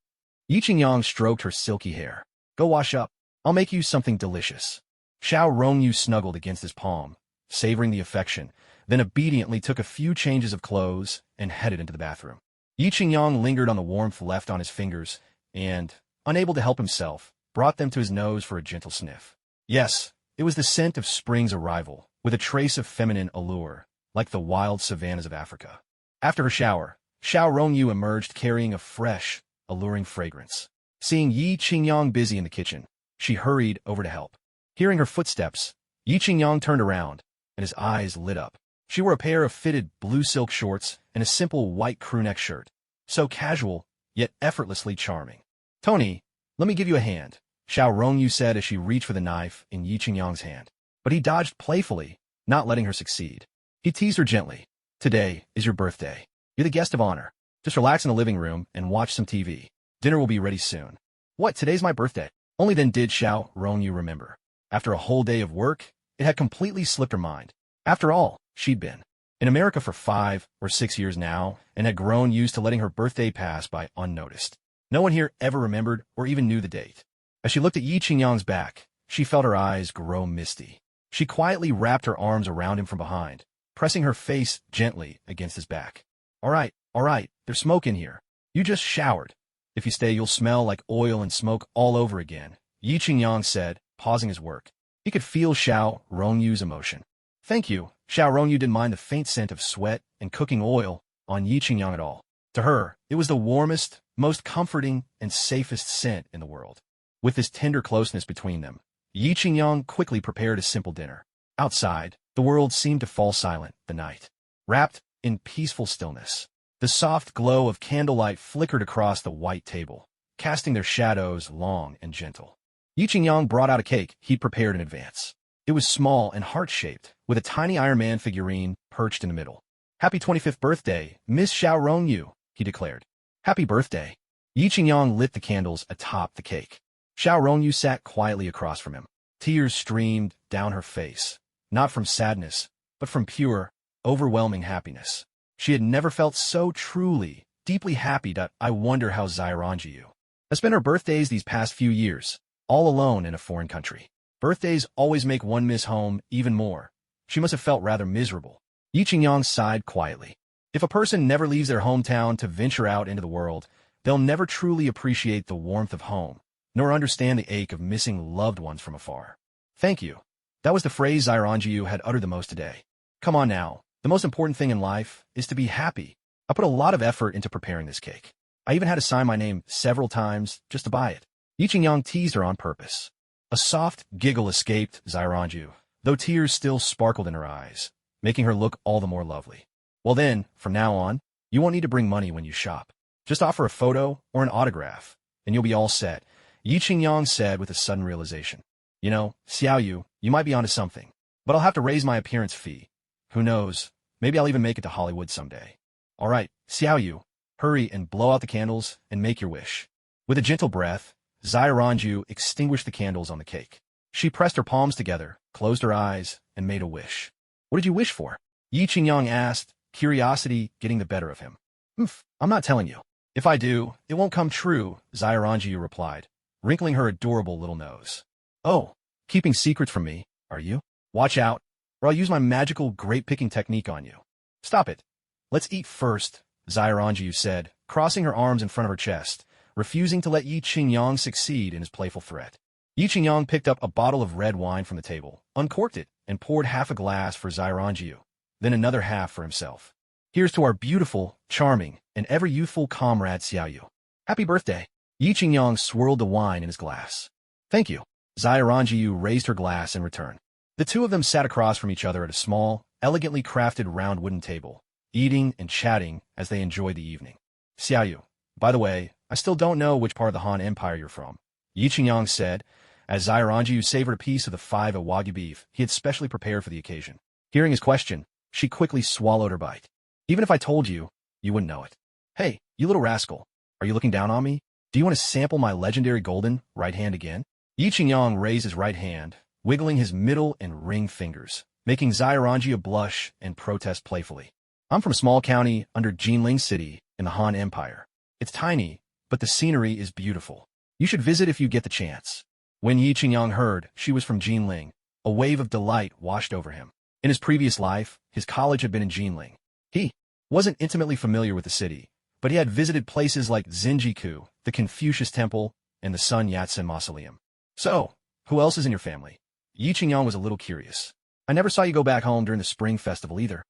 Yi Qingyang stroked her silky hair. Go wash up. I'll make you something delicious. Xiao Rongyu snuggled against his palm, savoring the affection, then obediently took a few changes of clothes and headed into the bathroom. Yi Qingyang lingered on the warmth left on his fingers and, unable to help himself, brought them to his nose for a gentle sniff. Yes, it was the scent of spring's arrival, with a trace of feminine allure, like the wild savannas of Africa. After her shower, Xiao Rongyu emerged carrying a fresh, alluring fragrance. Seeing Yi Qingyang busy in the kitchen, she hurried over to help. Hearing her footsteps, Yi Qingyang turned around, and his eyes lit up. She wore a pair of fitted blue silk shorts and a simple white crewneck shirt. So casual, yet effortlessly charming. Tony, let me give you a hand, Xiao Rongyu said as she reached for the knife in Yi Qingyang's hand. But he dodged playfully, not letting her succeed. He teased her gently. Today is your birthday. You're the guest of honor. Just relax in the living room and watch some TV. Dinner will be ready soon. What, today's my birthday? Only then did Xiao Rongyu remember. After a whole day of work, it had completely slipped her mind. After all, she'd been in America for 5 or 6 years now and had grown used to letting her birthday pass by unnoticed. No one here ever remembered or even knew the date. As she looked at Yi Qingyang's back, she felt her eyes grow misty. She quietly wrapped her arms around him from behind, pressing her face gently against his back. All right, there's smoke in here. You just showered. If you stay, you'll smell like oil and smoke all over again, Yi Qingyang said, pausing his work. He could feel Xiao Rongyu's emotion. Thank you. Xiao Rongyu didn't mind the faint scent of sweat and cooking oil on Yi Qingyang at all. To her, it was the warmest, most comforting and safest scent in the world. With this tender closeness between them, Yi Qingyang quickly prepared a simple dinner. Outside, the world seemed to fall silent, the night, wrapped in peaceful stillness. The soft glow of candlelight flickered across the white table, casting their shadows long and gentle. Yi Qingyang brought out a cake he'd prepared in advance. It was small and heart-shaped, with a tiny Iron Man figurine perched in the middle. "Happy 25th birthday, Miss Xiao Rongyu," he declared. "Happy birthday." Yi Qingyang lit the candles atop the cake. Xiao Rongyu sat quietly across from him. Tears streamed down her face, not from sadness, but from pure, overwhelming happiness. She had never felt so truly, deeply happy that I wonder how Xiaoranju has spent her birthdays these past few years, all alone in a foreign country. Birthdays always make one miss home even more. She must have felt rather miserable. Yi Qingyang sighed quietly. If a person never leaves their hometown to venture out into the world, they'll never truly appreciate the warmth of home, nor understand the ache of missing loved ones from afar. "Thank you." That was the phrase Xiaoranju had uttered the most today. Come on now. The most important thing in life is to be happy. I put a lot of effort into preparing this cake. I even had to sign my name several times just to buy it. Yi Qingyang teased her on purpose. A soft giggle escaped Xiaoranju, though tears still sparkled in her eyes, making her look all the more lovely. "Well then, from now on, you won't need to bring money when you shop. Just offer a photo or an autograph, and you'll be all set," Yi Qingyang said with a sudden realization. "You know, Xiaoyu, you might be onto something, but I'll have to raise my appearance fee. Who knows, maybe I'll even make it to Hollywood someday. All right, Xiaoyu, hurry and blow out the candles and make your wish." With a gentle breath, Xiaoranju extinguished the candles on the cake. She pressed her palms together, closed her eyes, and made a wish. "What did you wish for?" Yi Qingyang asked, curiosity getting the better of him. I'm not telling you. If I do, it won't come true," Xiaoranju replied, wrinkling her adorable little nose. "Oh, keeping secrets from me, are you? Watch out, or I'll use my magical grape-picking technique on you." "Stop it. Let's eat first," Xiaoranju said, crossing her arms in front of her chest, refusing to let Yi Qingyang succeed in his playful threat. Yi Qingyang picked up a bottle of red wine from the table, uncorked it, and poured half a glass for Xiaoranju, then another half for himself. "Here's to our beautiful, charming, and ever-youthful comrade Xiaoyu. Happy birthday." Yi Qingyang swirled the wine in his glass. "Thank you." Xiaoranju raised her glass in return. The two of them sat across from each other at a small, elegantly crafted round wooden table, eating and chatting as they enjoyed the evening. "Xiaoyu, by the way, I still don't know which part of the Han Empire you're from," Yi Qingyang said, as Xiaoranju savored a piece of the 5 Wagyu beef he had specially prepared for the occasion. Hearing his question, she quickly swallowed her bite. "Even if I told you, you wouldn't know it." "Hey, you little rascal, are you looking down on me? Do you want to sample my legendary golden right hand again?" Yi Qingyang raised his right hand, wiggling his middle and ring fingers, making Xiaoranju blush and protest playfully. "I'm from a small county under Jinling City in the Han Empire. It's tiny, but the scenery is beautiful. You should visit if you get the chance." When Yi Qingyang heard she was from Jinling, a wave of delight washed over him. In his previous life, his college had been in Jinling. He wasn't intimately familiar with the city, but he had visited places like Zenjiku, the Confucius Temple, and the Sun Yat-sen Mausoleum. "So, who else is in your family?" Yi Qingyang was a little curious. "I never saw you go back home during the Spring Festival either."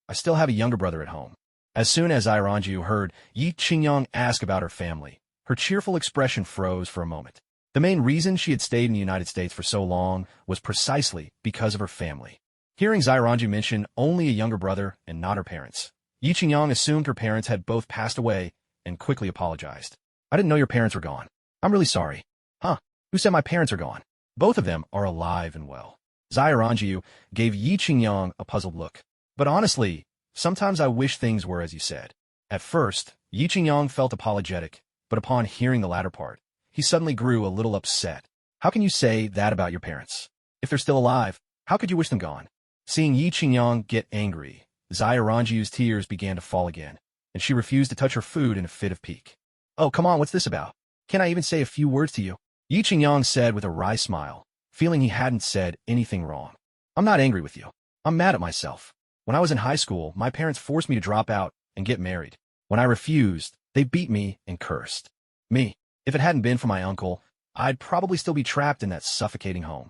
"I still have a younger brother at home." As soon as Xiaoranju heard Yi Qingyang ask about her family, her cheerful expression froze for a moment. The main reason she had stayed in the United States for so long was precisely because of her family. Hearing Xiaoranju mention only a younger brother and not her parents, Yi Qingyang assumed her parents had both passed away and quickly apologized. "I didn't know your parents were gone. I'm really sorry." "Huh? Who said my parents are gone?" "Both of them are alive and well." Xiaoranju gave Yi Qingyang a puzzled look. "But honestly, sometimes I wish things were as you said." At first, Yi Qingyang felt apologetic, but upon hearing the latter part, he suddenly grew a little upset. "How can you say that about your parents? If they're still alive, how could you wish them gone?" Seeing Yi Qingyang get angry, Xiaoranju's tears began to fall again, and she refused to touch her food in a fit of pique. "Oh, come on, what's this about? Can't I even say a few words to you?" Yi Qingyang said with a wry smile, feeling he hadn't said anything wrong. "I'm not angry with you. I'm mad at myself. When I was in high school, my parents forced me to drop out and get married. When I refused, they beat me and cursed me. If it hadn't been for my uncle, I'd probably still be trapped in that suffocating home."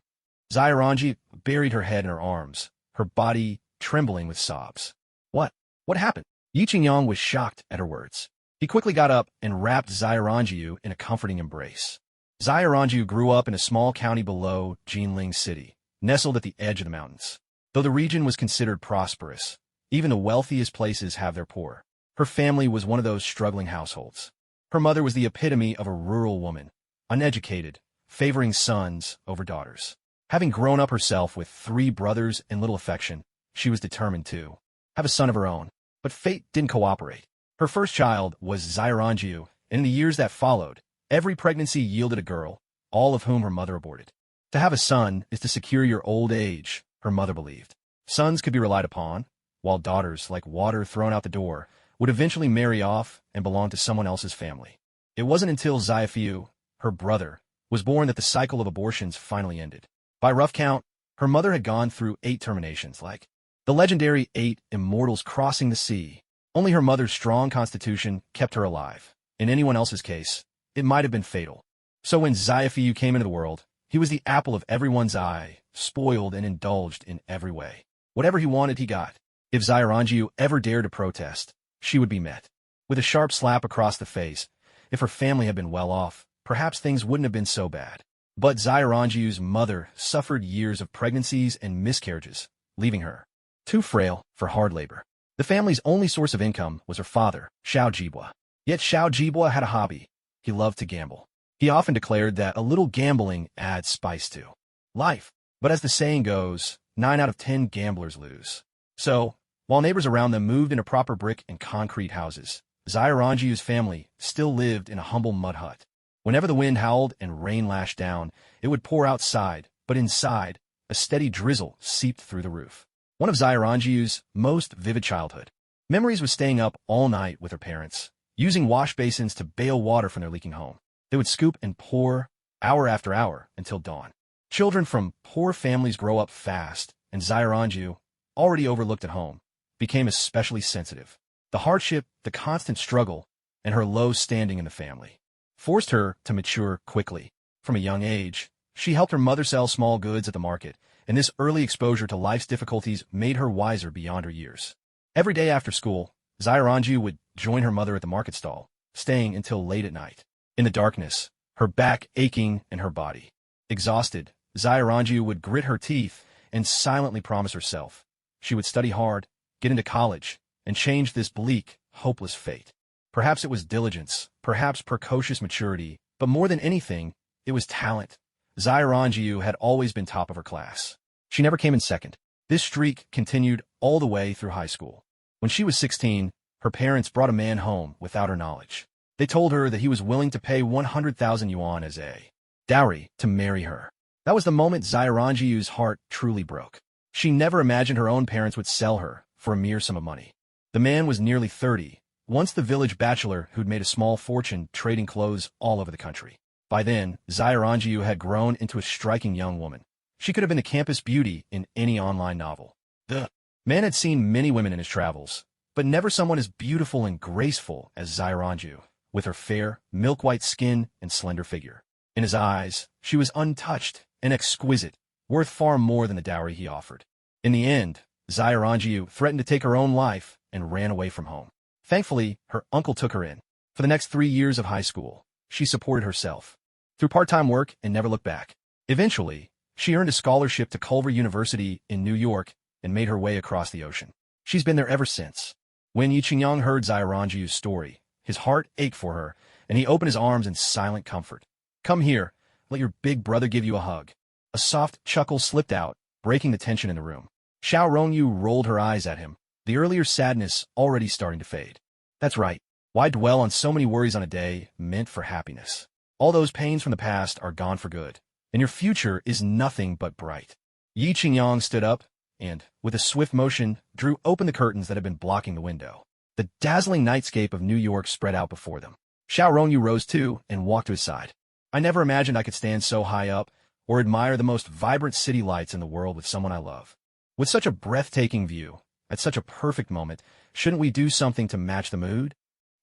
Xiaoranju buried her head in her arms, her body trembling with sobs. What happened?" Yi Qingyang was shocked at her words. He quickly got up and wrapped Xiaoranju in a comforting embrace. Xiaoranju grew up in a small county below Jinling City, nestled at the edge of the mountains. Though the region was considered prosperous, even the wealthiest places have their poor. Her family was one of those struggling households. Her mother was the epitome of a rural woman, uneducated, favoring sons over daughters. Having grown up herself with 3 brothers and little affection, she was determined to have a son of her own. But fate didn't cooperate. Her first child was Xiaoranju, and in the years that followed, every pregnancy yielded a girl, all of whom her mother aborted. To have a son is to secure your old age, her mother believed. Sons could be relied upon, while daughters, like water thrown out the door, would eventually marry off and belong to someone else's family. It wasn't until Xiaofiu, her brother, was born that the cycle of abortions finally ended. By rough count, her mother had gone through 8 terminations, like the legendary 8 immortals crossing the sea. Only her mother's strong constitution kept her alive. In anyone else's case, it might have been fatal. So when Xiaofiu came into the world, he was the apple of everyone's eye, spoiled and indulged in every way. Whatever he wanted, he got. If Xiaoranju ever dared to protest, she would be met with a sharp slap across the face. If her family had been well off, perhaps things wouldn't have been so bad. But Xiaoranju's mother suffered years of pregnancies and miscarriages, leaving her too frail for hard labor. The family's only source of income was her father, Xiao Jibua. Yet Xiao Jibua had a hobby. He loved to gamble. He often declared that a little gambling adds spice to life. But as the saying goes, 9 out of 10 gamblers lose. So, while neighbors around them moved into proper brick and concrete houses, Xiaoranju's family still lived in a humble mud hut. Whenever the wind howled and rain lashed down, it would pour outside, but inside, a steady drizzle seeped through the roof. One of Xiaoranju's most vivid childhood memories was staying up all night with her parents, using wash basins to bail water from their leaking home. They would scoop and pour, hour after hour, until dawn. Children from poor families grow up fast, and Xiaoranju, already overlooked at home, became especially sensitive. The hardship, the constant struggle, and her low standing in the family forced her to mature quickly. From a young age, she helped her mother sell small goods at the market, and this early exposure to life's difficulties made her wiser beyond her years. Every day after school, Xiaoranju would join her mother at the market stall, staying until late at night. In the darkness, her back aching and her body exhausted, Xiaoranju would grit her teeth and silently promise herself she would study hard, get into college, and change this bleak, hopeless fate. Perhaps it was diligence, perhaps precocious maturity, but more than anything, it was talent. Xiaoranju had always been top of her class. She never came in second. This streak continued all the way through high school. When she was 16, her parents brought a man home without her knowledge. They told her that he was willing to pay 100,000 yuan as a dowry to marry her. That was the moment Xiaoranju's heart truly broke. She never imagined her own parents would sell her for a mere sum of money. The man was nearly 30, once the village bachelor who'd made a small fortune trading clothes all over the country. By then, Xiaoranju had grown into a striking young woman. She could have been the campus beauty in any online novel. The man had seen many women in his travels, but never someone as beautiful and graceful as Xiaoranju, with her fair, milk-white skin and slender figure. In his eyes, she was untouched and exquisite, worth far more than the dowry he offered. In the end, Xiaoranju threatened to take her own life and ran away from home. Thankfully, her uncle took her in. For the next 3 years of high school, she supported herself through part-time work and never looked back. Eventually, she earned a scholarship to Culver University in New York and made her way across the ocean. She's been there ever since. When Yi Qingyang heard Xiaoranju's story, his heart ached for her, and he opened his arms in silent comfort. "Come here, let your big brother give you a hug." A soft chuckle slipped out, breaking the tension in the room. Xiaoranju rolled her eyes at him, the earlier sadness already starting to fade. "That's right. Why dwell on so many worries on a day meant for happiness? All those pains from the past are gone for good, and your future is nothing but bright." Yi Qingyang stood up and, with a swift motion, drew open the curtains that had been blocking the window. The dazzling nightscape of New York spread out before them. Xiaoranju rose too and walked to his side. "I never imagined I could stand so high up or admire the most vibrant city lights in the world with someone I love. With such a breathtaking view, at such a perfect moment, shouldn't we do something to match the mood?"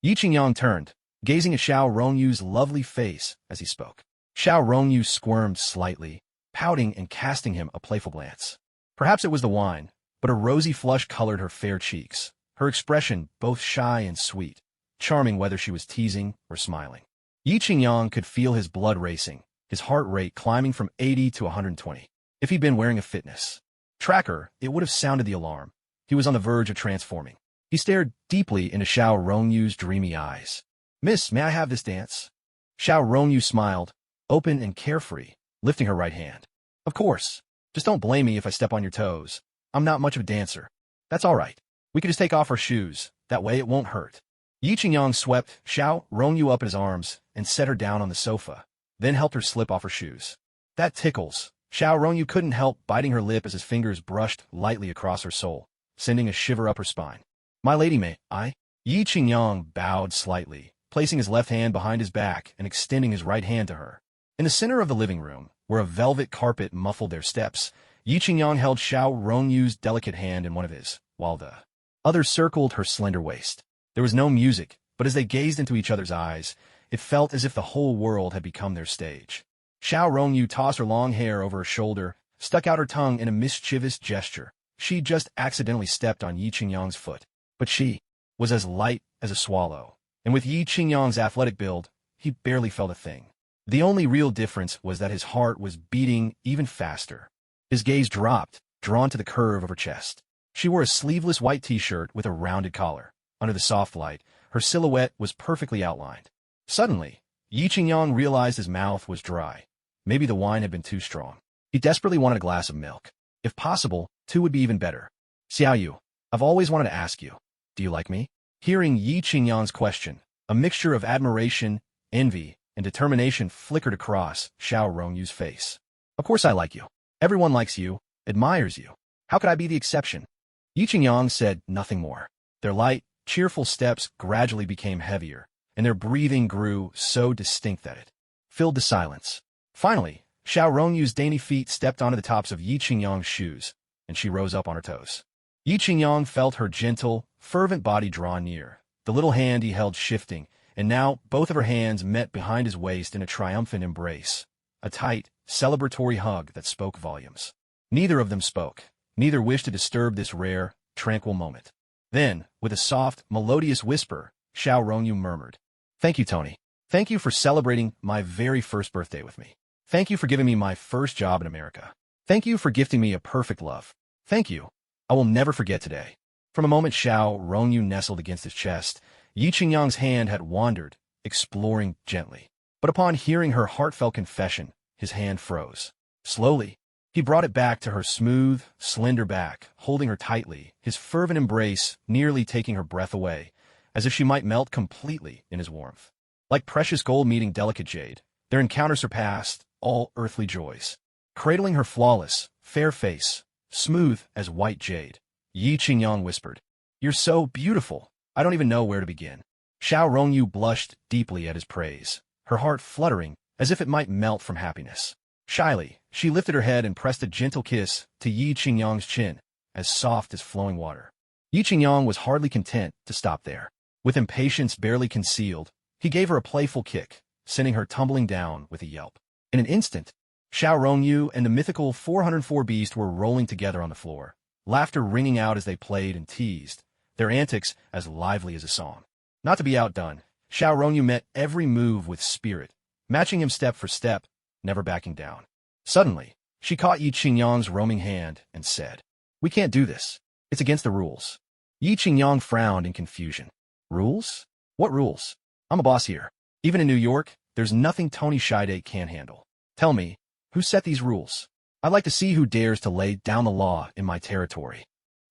Yi Qingyang turned, gazing at Xiaoranju's lovely face as he spoke. Xiaoranju squirmed slightly, pouting and casting him a playful glance. Perhaps it was the wine, but a rosy flush colored her fair cheeks, her expression both shy and sweet. charming whether she was teasing or smiling. Yi Qingyang could feel his blood racing, his heart rate climbing from 80 to 120. If he'd been wearing a fitness tracker, it would have sounded the alarm. He was on the verge of transforming. He stared deeply into Xiao Rongyu's dreamy eyes. "Miss, may I have this dance?" Xiao Rongyu smiled, open and carefree, lifting her right hand. "Of course. Just don't blame me if I step on your toes. I'm not much of a dancer." "That's all right. We could just take off our shoes. That way it won't hurt." Yi Qingyang swept Xiao Rongyu up in his arms and set her down on the sofa, then helped her slip off her shoes. "That tickles." Xiao Rongyu couldn't help biting her lip as his fingers brushed lightly across her sole, sending a shiver up her spine. "My lady, may I?" Yi Qingyang bowed slightly, placing his left hand behind his back and extending his right hand to her. In the center of the living room, where a velvet carpet muffled their steps, Yi Qingyang held Xiao Rongyu's delicate hand in one of his, while the other circled her slender waist. There was no music, but as they gazed into each other's eyes, it felt as if the whole world had become their stage. Xiao Rongyu tossed her long hair over her shoulder, stuck out her tongue in a mischievous gesture. She just accidentally stepped on Yi Qingyang's foot. But she was as light as a swallow, and with Yi Qingyang's athletic build, he barely felt a thing. The only real difference was that his heart was beating even faster. His gaze dropped, drawn to the curve of her chest. She wore a sleeveless white t-shirt with a rounded collar. Under the soft light, her silhouette was perfectly outlined. Suddenly, Yi Qingyang realized his mouth was dry. Maybe the wine had been too strong. He desperately wanted a glass of milk. If possible, 2 would be even better. "Xiaoyu, I've always wanted to ask you, do you like me?" Hearing Yi Qingyang's question, a mixture of admiration, envy, and determination flickered across Xiao Rongyu's face. "Of course I like you. Everyone likes you, admires you. How could I be the exception?" Yi Qingyang said nothing more. Their light, cheerful steps gradually became heavier, and their breathing grew so distinct that it filled the silence. Finally, Xiao Rongyu's dainty feet stepped onto the tops of Yi Qingyang's shoes, and she rose up on her toes. Yi Qingyang felt her gentle, fervent body draw near, the little hand he held shifting, and now both of her hands met behind his waist in a triumphant embrace, a tight, celebratory hug that spoke volumes. Neither of them spoke. Neither wished to disturb this rare, tranquil moment. Then, with a soft, melodious whisper, Xiao Rongyu murmured, "Thank you, Tony. Thank you for celebrating my very first birthday with me. Thank you for giving me my first job in America. Thank you for gifting me a perfect love. Thank you. I will never forget today." From a moment Xiao Rongyu nestled against his chest, Yi Qingyang's hand had wandered, exploring gently. But upon hearing her heartfelt confession, his hand froze. Slowly, he brought it back to her smooth, slender back, holding her tightly, his fervent embrace nearly taking her breath away, as if she might melt completely in his warmth. Like precious gold meeting delicate jade, their encounter surpassed all earthly joys. Cradling her flawless, fair face, smooth as white jade, Yi Qingyang whispered, "You're so beautiful. I don't even know where to begin." Xiao Rongyu blushed deeply at his praise, her heart fluttering as if it might melt from happiness. Shyly, she lifted her head and pressed a gentle kiss to Yi Qingyang's chin, as soft as flowing water. Yi Qingyang was hardly content to stop there. With impatience barely concealed, he gave her a playful kick, sending her tumbling down with a yelp. In an instant, Xiao Rongyu and the mythical 404 beast were rolling together on the floor, laughter ringing out as they played and teased, their antics as lively as a song. Not to be outdone, Xiao Rongyu met every move with spirit, matching him step for step, never backing down. Suddenly, she caught Yi Qingyang's roaming hand and said, "We can't do this. It's against the rules." Yi Qingyang frowned in confusion. "Rules? What rules? I'm a boss here. Even in New York, there's nothing Tony Shide can't handle. Tell me, who set these rules? I'd like to see who dares to lay down the law in my territory."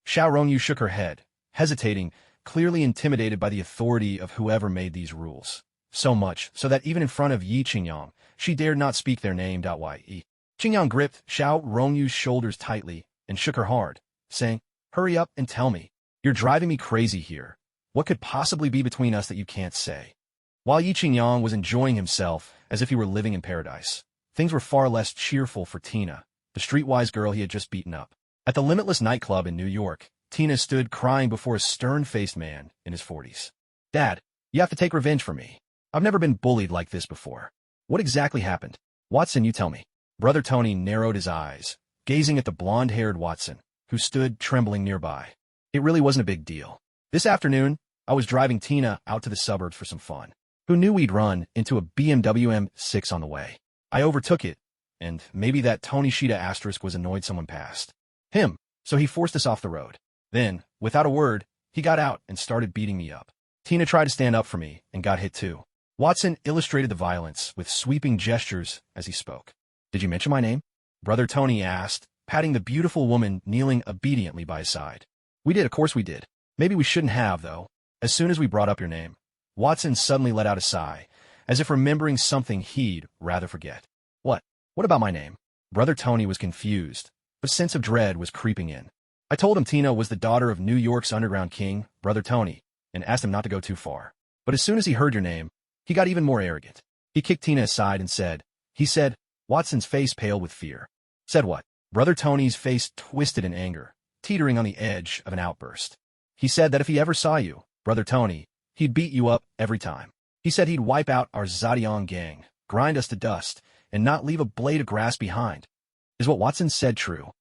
Xiao Rongyu shook her head, hesitating, clearly intimidated by the authority of whoever made these rules. So much so that even in front of Yi Qingyang, she dared not speak their name. Yi Qingyang gripped Xiao Rongyu's shoulders tightly and shook her hard, saying, "Hurry up and tell me. You're driving me crazy here. What could possibly be between us that you can't say?" While Yi Qingyang was enjoying himself as if he were living in paradise, things were far less cheerful for Tina, the streetwise girl he had just beaten up. At the Limitless nightclub in New York, Tina stood crying before a stern-faced man in his 40s. "Dad, you have to take revenge for me. I've never been bullied like this before. What exactly happened? Watson, you tell me." Brother Tony narrowed his eyes, gazing at the blonde-haired Watson, who stood trembling nearby. "It really wasn't a big deal. This afternoon, I was driving Tina out to the suburbs for some fun. Who knew we'd run into a BMW M6 on the way? I overtook it, and maybe that Tony Shida asterisk was annoyed someone passed him, so he forced us off the road. Then, without a word, he got out and started beating me up. Tina tried to stand up for me and got hit too. Watson illustrated the violence with sweeping gestures as he spoke. Did you mention my name? Brother Tony asked, patting the beautiful woman kneeling obediently by his side. We did, of course we did. Maybe we shouldn't have, though. As soon as we brought up your name, Watson suddenly let out a sigh, as if remembering something he'd rather forget. What? What about my name? Brother Tony was confused. A sense of dread was creeping in. I told him Tina was the daughter of New York's underground king, Brother Tony, and asked him not to go too far. But as soon as he heard your name, he got even more arrogant. He kicked Tina aside and said, Watson's face paled with fear. Said what? Brother Tony's face twisted in anger, teetering on the edge of an outburst. He said that if he ever saw you, Brother Tony, he'd beat you up every time. He said he'd wipe out our Zodion gang, grind us to dust, and not leave a blade of grass behind. Is what Watson said true?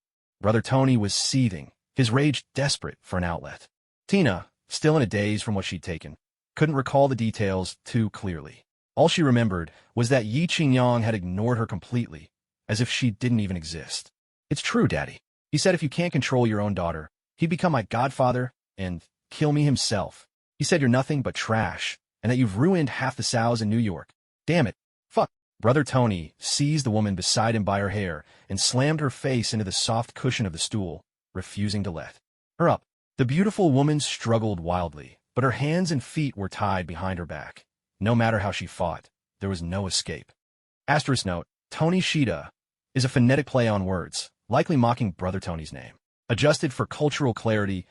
Brother Tony was seething, his rage desperate for an outlet. Tina, still in a daze from what she'd taken, couldn't recall the details too clearly. All she remembered was that Yi Qingyang had ignored her completely, as if she didn't even exist. It's true, Daddy. He said if you can't control your own daughter, he'd become my godfather and kill me himself. He said you're nothing but trash, and that you've ruined half the sows in New York. Damn it. Fuck. Brother Tony seized the woman beside him by her hair and slammed her face into the soft cushion of the stool, refusing to let her up. The beautiful woman struggled wildly, but her hands and feet were tied behind her back. No matter how she fought, there was no escape. Asterisk note, Tony Shida is a phonetic play on words, likely mocking Brother Tony's name. Adjusted for cultural clarity,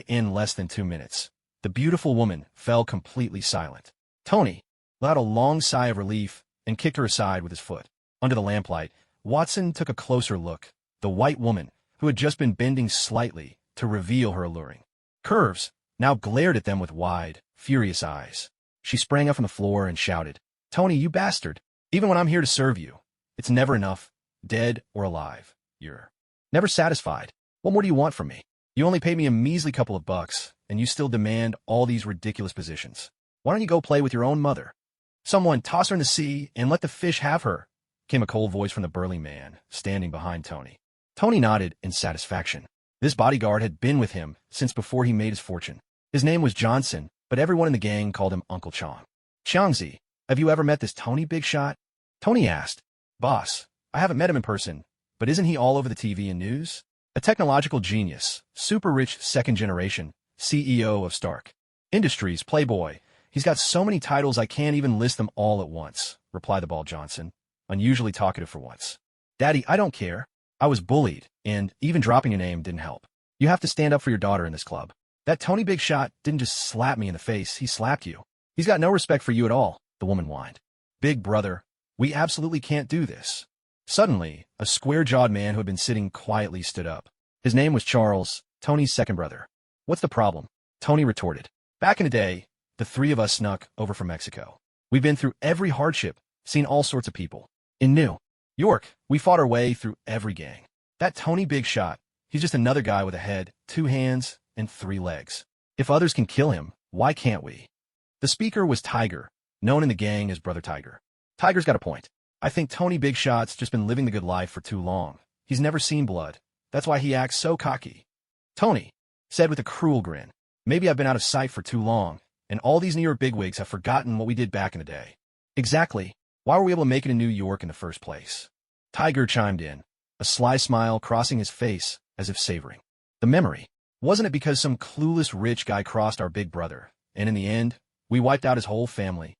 in less than 2 minutes, the beautiful woman fell completely silent. Tony let out a long sigh of relief and kicked her aside with his foot. Under the lamplight, Watson took a closer look. The white woman, who had just been bending slightly to reveal her alluring curves, now glared at them with wide, furious eyes. She sprang up from the floor and shouted, Tony, you bastard! Even when I'm here to serve you, it's never enough, dead or alive. You're never satisfied. What more do you want from me? You only paid me a measly couple of bucks, and you still demand all these ridiculous positions. Why don't you go play with your own mother? Someone toss her in the sea and let the fish have her, came a cold voice from the burly man standing behind Tony. Tony nodded in satisfaction. This bodyguard had been with him since before he made his fortune. His name was Johnson, but everyone in the gang called him Uncle Chong. Xiangzi, have you ever met this Tony Big Shot? Tony asked. Boss, I haven't met him in person, but isn't he all over the TV and news? A technological genius, super rich second generation, CEO of Stark Industries, playboy. He's got so many titles I can't even list them all at once, replied the bald Johnson, unusually talkative for once. Daddy, I don't care. I was bullied, and even dropping your name didn't help. You have to stand up for your daughter in this club. That Tony Big Shot didn't just slap me in the face, he slapped you. He's got no respect for you at all, the woman whined. Big brother, we absolutely can't do this. Suddenly, a square-jawed man who had been sitting quietly stood up. His name was Charles, Tony's second brother. What's the problem? Tony retorted. Back in the day, the three of us snuck over from Mexico. We've been through every hardship, seen all sorts of people. In New York, we fought our way through every gang. That Tony Big Shot, he's just another guy with a head, 2 hands, and 3 legs. If others can kill him, why can't we? The speaker was Tiger, known in the gang as Brother Tiger. Tiger's got a point. I think Tony Big Shot's just been living the good life for too long. He's never seen blood. That's why he acts so cocky. Tony said with a cruel grin, maybe I've been out of sight for too long, and all these New York bigwigs have forgotten what we did back in the day. Exactly. Why were we able to make it in New York in the first place? Tiger chimed in, a sly smile crossing his face as if savoring the memory. Wasn't it because some clueless rich guy crossed our big brother, and in the end, we wiped out his whole family?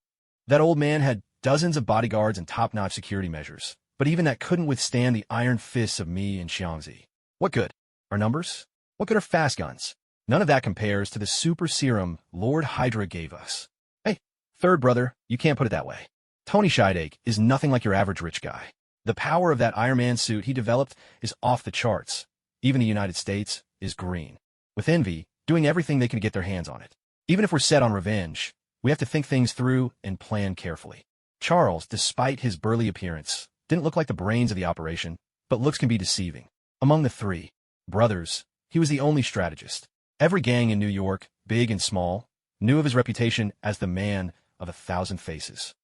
That old man had dozens of bodyguards and top-notch security measures, but even that couldn't withstand the iron fists of me and Xiangzi. What good? Our numbers? What good are fast guns? None of that compares to the super serum Lord Hydra gave us. Hey, third brother, you can't put it that way. Tony Scheidegg is nothing like your average rich guy. The power of that Iron Man suit he developed is off the charts. Even the United States is green with envy, doing everything they can get their hands on it. Even if we're set on revenge, we have to think things through and plan carefully. Charles, despite his burly appearance, didn't look like the brains of the operation, but looks can be deceiving. Among the 3 brothers, he was the only strategist. Every gang in New York, big and small, knew of his reputation as the man of 1,000 faces.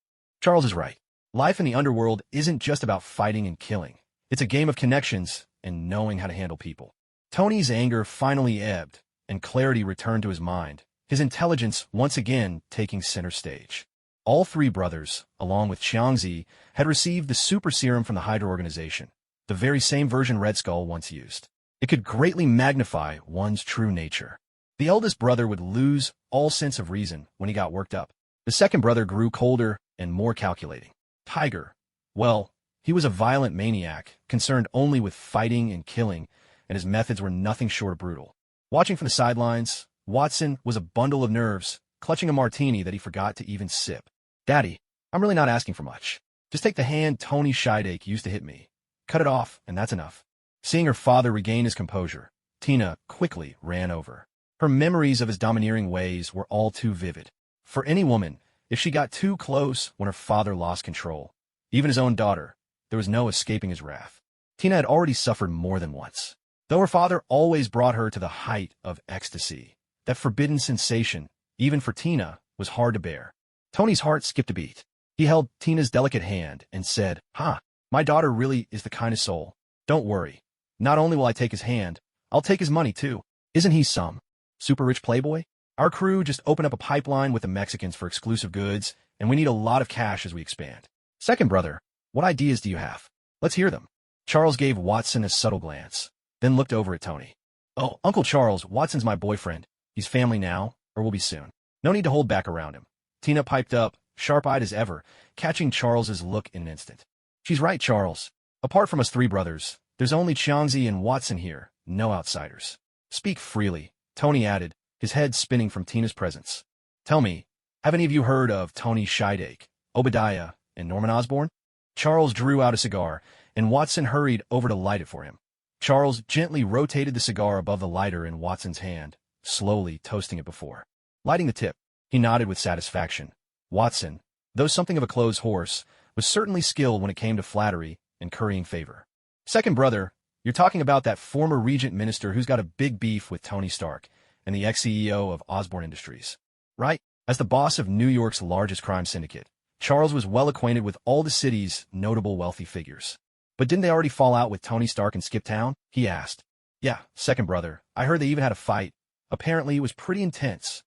Charles is right. Life in the underworld isn't just about fighting and killing. It's a game of connections and knowing how to handle people. Tony's anger finally ebbed, and clarity returned to his mind, his intelligence once again taking center stage. All three brothers, along with Xiangzi, had received the super serum from the Hydra organization, the very same version Red Skull once used. It could greatly magnify one's true nature. The eldest brother would lose all sense of reason when he got worked up. The second brother grew colder and more calculating. Tiger, well, he was a violent maniac, concerned only with fighting and killing, and his methods were nothing short of brutal. Watching from the sidelines, Watson was a bundle of nerves, clutching a martini that he forgot to even sip. "Daddy, I'm really not asking for much. Just take the hand Tony Scheidake used to hit me. Cut it off, and that's enough." Seeing her father regain his composure, Tina quickly ran over. Her memories of his domineering ways were all too vivid. For any woman, if she got too close when her father lost control, even his own daughter, there was no escaping his wrath. Tina had already suffered more than once. Though her father always brought her to the height of ecstasy, that forbidden sensation, even for Tina, was hard to bear. Tony's heart skipped a beat. He held Tina's delicate hand and said, "My daughter really is the kindest soul. Don't worry. Not only will I take his hand, I'll take his money too. Isn't he some super rich playboy? Our crew just opened up a pipeline with the Mexicans for exclusive goods, and we need a lot of cash as we expand." "Second brother, what ideas do you have? Let's hear them." Charles gave Watson a subtle glance, then looked over at Tony. "Oh, Uncle Charles, Watson's my boyfriend. He's family now, or will be soon. No need to hold back around him." Tina piped up, sharp-eyed as ever, catching Charles's look in an instant. "She's right, Charles. Apart from us three brothers, there's only Xiangzi and Watson here, no outsiders." "Speak freely," Tony added, his head spinning from Tina's presence. "Tell me, have any of you heard of Tony Scheidake, Obadiah, and Norman Osborn?" Charles drew out a cigar, and Watson hurried over to light it for him. Charles gently rotated the cigar above the lighter in Watson's hand, slowly toasting it before lighting the tip. He nodded with satisfaction. Watson, though something of a closed horse, was certainly skilled when it came to flattery and currying favor. "Second brother, you're talking about that former regent minister who's got a big beef with Tony Stark and the ex-CEO of Osborn Industries, right?" As the boss of New York's largest crime syndicate, Charles was well acquainted with all the city's notable wealthy figures. "But didn't they already fall out with Tony Stark and skip town?" he asked. "Yeah, second brother. I heard they even had a fight. Apparently it was pretty intense."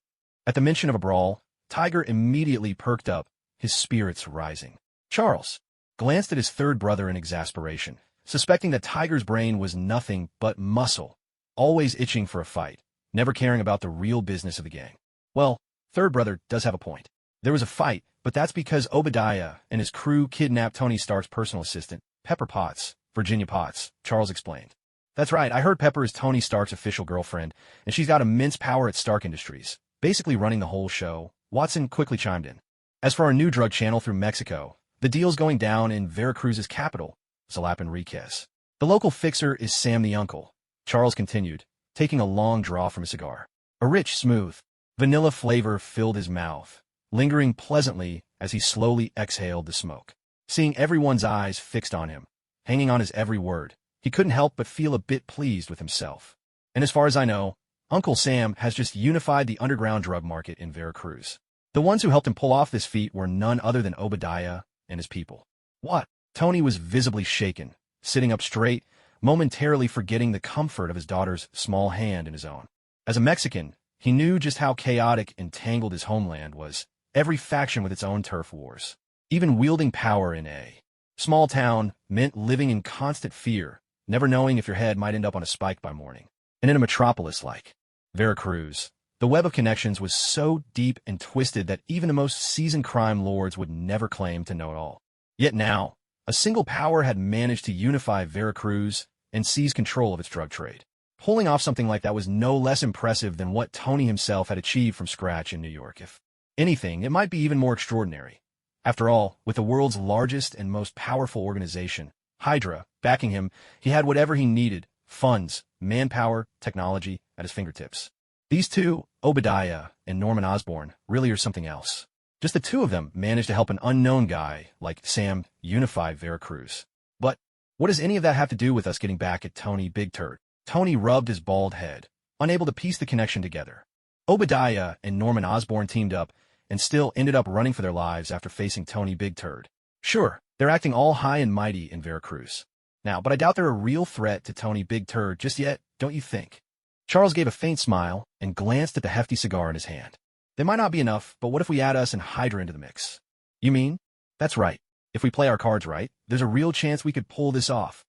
At the mention of a brawl, Tiger immediately perked up, his spirits rising. Charles glanced at his third brother in exasperation, suspecting that Tiger's brain was nothing but muscle, always itching for a fight, never caring about the real business of the gang. "Well, third brother does have a point. There was a fight, but that's because Obadiah and his crew kidnapped Tony Stark's personal assistant, Pepper Potts, Virginia Potts," Charles explained. "That's right, I heard Pepper is Tony Stark's official girlfriend, and she's got immense power at Stark Industries, basically running the whole show." Watson quickly chimed in. "As for our new drug channel through Mexico, the deal's going down in Veracruz's capital, Salap Enriquez. The local fixer is Sam the uncle," Charles continued, taking a long draw from his cigar. A rich, smooth, vanilla flavor filled his mouth, lingering pleasantly as he slowly exhaled the smoke. Seeing everyone's eyes fixed on him, hanging on his every word, he couldn't help but feel a bit pleased with himself. "And as far as I know, Uncle Sam has just unified the underground drug market in Veracruz. The ones who helped him pull off this feat were none other than Obadiah and his people." "What?" Tony was visibly shaken, sitting up straight, momentarily forgetting the comfort of his daughter's small hand in his own. As a Mexican, he knew just how chaotic and tangled his homeland was, every faction with its own turf wars. Even wielding power in a small town meant living in constant fear, never knowing if your head might end up on a spike by morning. And in a metropolis like Veracruz, the web of connections was so deep and twisted that even the most seasoned crime lords would never claim to know it all. Yet now, a single power had managed to unify Veracruz and seize control of its drug trade. Pulling off something like that was no less impressive than what Tony himself had achieved from scratch in New York. If anything, it might be even more extraordinary. After all, with the world's largest and most powerful organization, Hydra, backing him, he had whatever he needed: funds, manpower, technology at his fingertips. These two, Obadiah and Norman Osborn, really are something else. Just the two of them managed to help an unknown guy like Sam unify Veracruz. But what does any of that have to do with us getting back at Tony Big Turd? Tony rubbed his bald head, unable to piece the connection together. Obadiah and Norman Osborn teamed up and still ended up running for their lives after facing Tony Big Turd. Sure, they're acting all high and mighty in Veracruz now, but I doubt they're a real threat to Tony Big Turd just yet, don't you think? Charles gave a faint smile and glanced at the hefty cigar in his hand. They might not be enough, but what if we add us and Hydra into the mix? You mean? That's right. If we play our cards right, there's a real chance we could pull this off.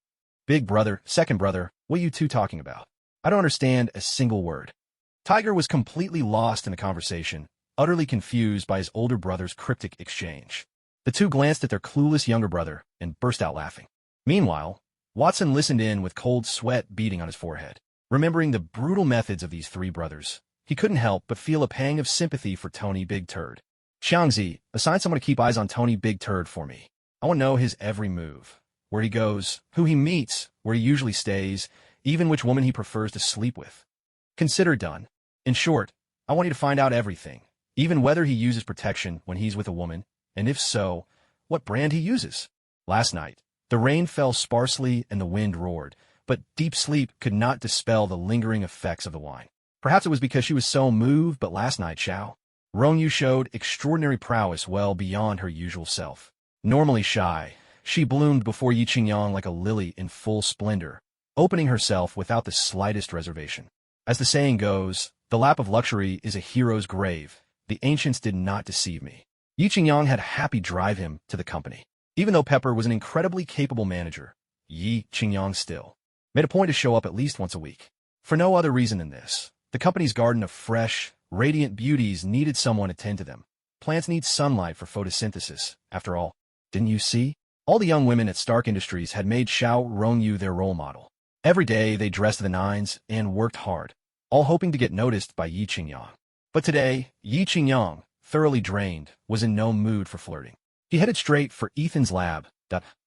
Big brother, second brother, what are you two talking about? I don't understand a single word. Tiger was completely lost in the conversation, utterly confused by his older brother's cryptic exchange. The two glanced at their clueless younger brother and burst out laughing. Meanwhile, Watson listened in with cold sweat beading on his forehead. Remembering the brutal methods of these three brothers, he couldn't help but feel a pang of sympathy for Tony Big Turd. Xiangzi, assign someone to keep eyes on Tony Big Turd for me. I want to know his every move, where he goes, who he meets, where he usually stays, even which woman he prefers to sleep with. Consider done. In short, I want you to find out everything, even whether he uses protection when he's with a woman, and if so, what brand he uses. Last night, the rain fell sparsely and the wind roared, but deep sleep could not dispel the lingering effects of the wine. Perhaps it was because she was so moved, but last night, Ronyu showed extraordinary prowess well beyond her usual self. Normally shy, she bloomed before Yi Qingyang like a lily in full splendor, opening herself without the slightest reservation. As the saying goes, the lap of luxury is a hero's grave. The ancients did not deceive me. Yi Qingyang had happy drive him to the company. Even though Pepper was an incredibly capable manager, Yi Qingyang still made a point to show up at least once a week. For no other reason than this, the company's garden of fresh, radiant beauties needed someone to tend to them. Plants need sunlight for photosynthesis, after all. Didn't you see? All the young women at Stark Industries had made Xiao Rongyu their role model. Every day they dressed to the nines and worked hard, all hoping to get noticed by Yi Qingyang. But today, Yi Qingyang, thoroughly drained, was in no mood for flirting. He headed straight for Ethan's lab.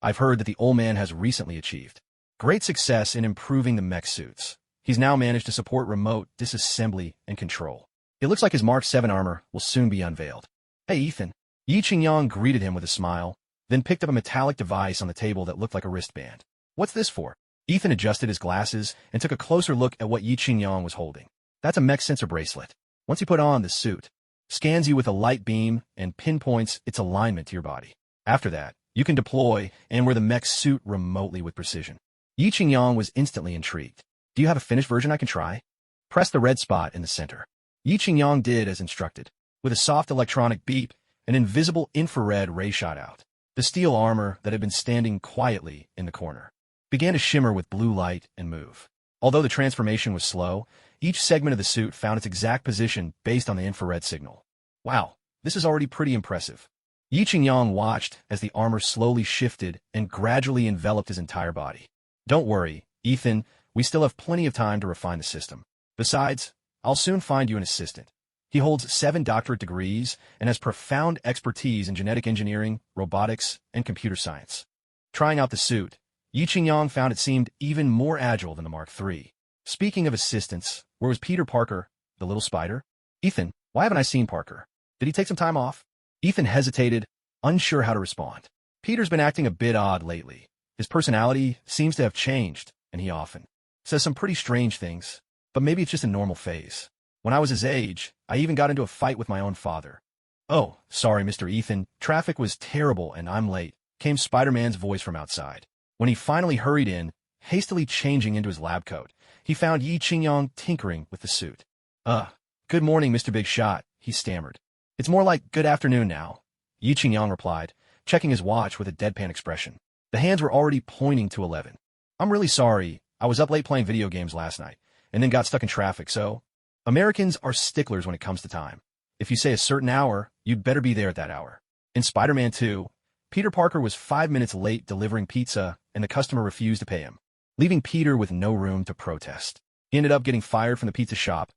I've heard that the old man has recently achieved great success in improving the mech suits. He's now managed to support remote disassembly and control. It looks like his Mark 7 armor will soon be unveiled. Hey, Ethan. Yi Qingyang greeted him with a smile, then picked up a metallic device on the table that looked like a wristband. What's this for? Ethan adjusted his glasses and took a closer look at what Yi Qingyang was holding. That's a mech sensor bracelet. Once you put on the suit, scans you with a light beam and pinpoints its alignment to your body. After that, you can deploy and wear the mech suit remotely with precision. Yi Qingyang was instantly intrigued. Do you have a finished version I can try? Press the red spot in the center. Yi Qingyang did as instructed. With a soft electronic beep, an invisible infrared ray shot out. The steel armor that had been standing quietly in the corner began to shimmer with blue light and move. Although the transformation was slow, each segment of the suit found its exact position based on the infrared signal. Wow, this is already pretty impressive. Yi Qingyang watched as the armor slowly shifted and gradually enveloped his entire body. Don't worry, Ethan, we still have plenty of time to refine the system. Besides, I'll soon find you an assistant. He holds 7 doctorate degrees and has profound expertise in genetic engineering, robotics, and computer science. Trying out the suit, Yi Qingyang found it seemed even more agile than the Mark III. Speaking of assistants, where was Peter Parker, the little spider? Ethan, why haven't I seen Parker? Did he take some time off? Ethan hesitated, unsure how to respond. Peter's been acting a bit odd lately. His personality seems to have changed, and he often says some pretty strange things, but maybe it's just a normal phase. When I was his age, I even got into a fight with my own father. Oh, sorry, Mr. Ethan. Traffic was terrible and I'm late, came Spider-Man's voice from outside. When he finally hurried in, hastily changing into his lab coat, he found Yi Qingyang tinkering with the suit. Good morning, Mr. Big Shot, he stammered. It's more like good afternoon now, Yi Qingyang replied, checking his watch with a deadpan expression. The hands were already pointing to 11. I'm really sorry. I was up late playing video games last night, and then got stuck in traffic, so... Americans are sticklers when it comes to time. If you say a certain hour, you'd better be there at that hour. In Spider-Man 2, Peter Parker was 5 minutes late delivering pizza, and the customer refused to pay him, leaving Peter with no room to protest. He ended up getting fired from the pizza shop.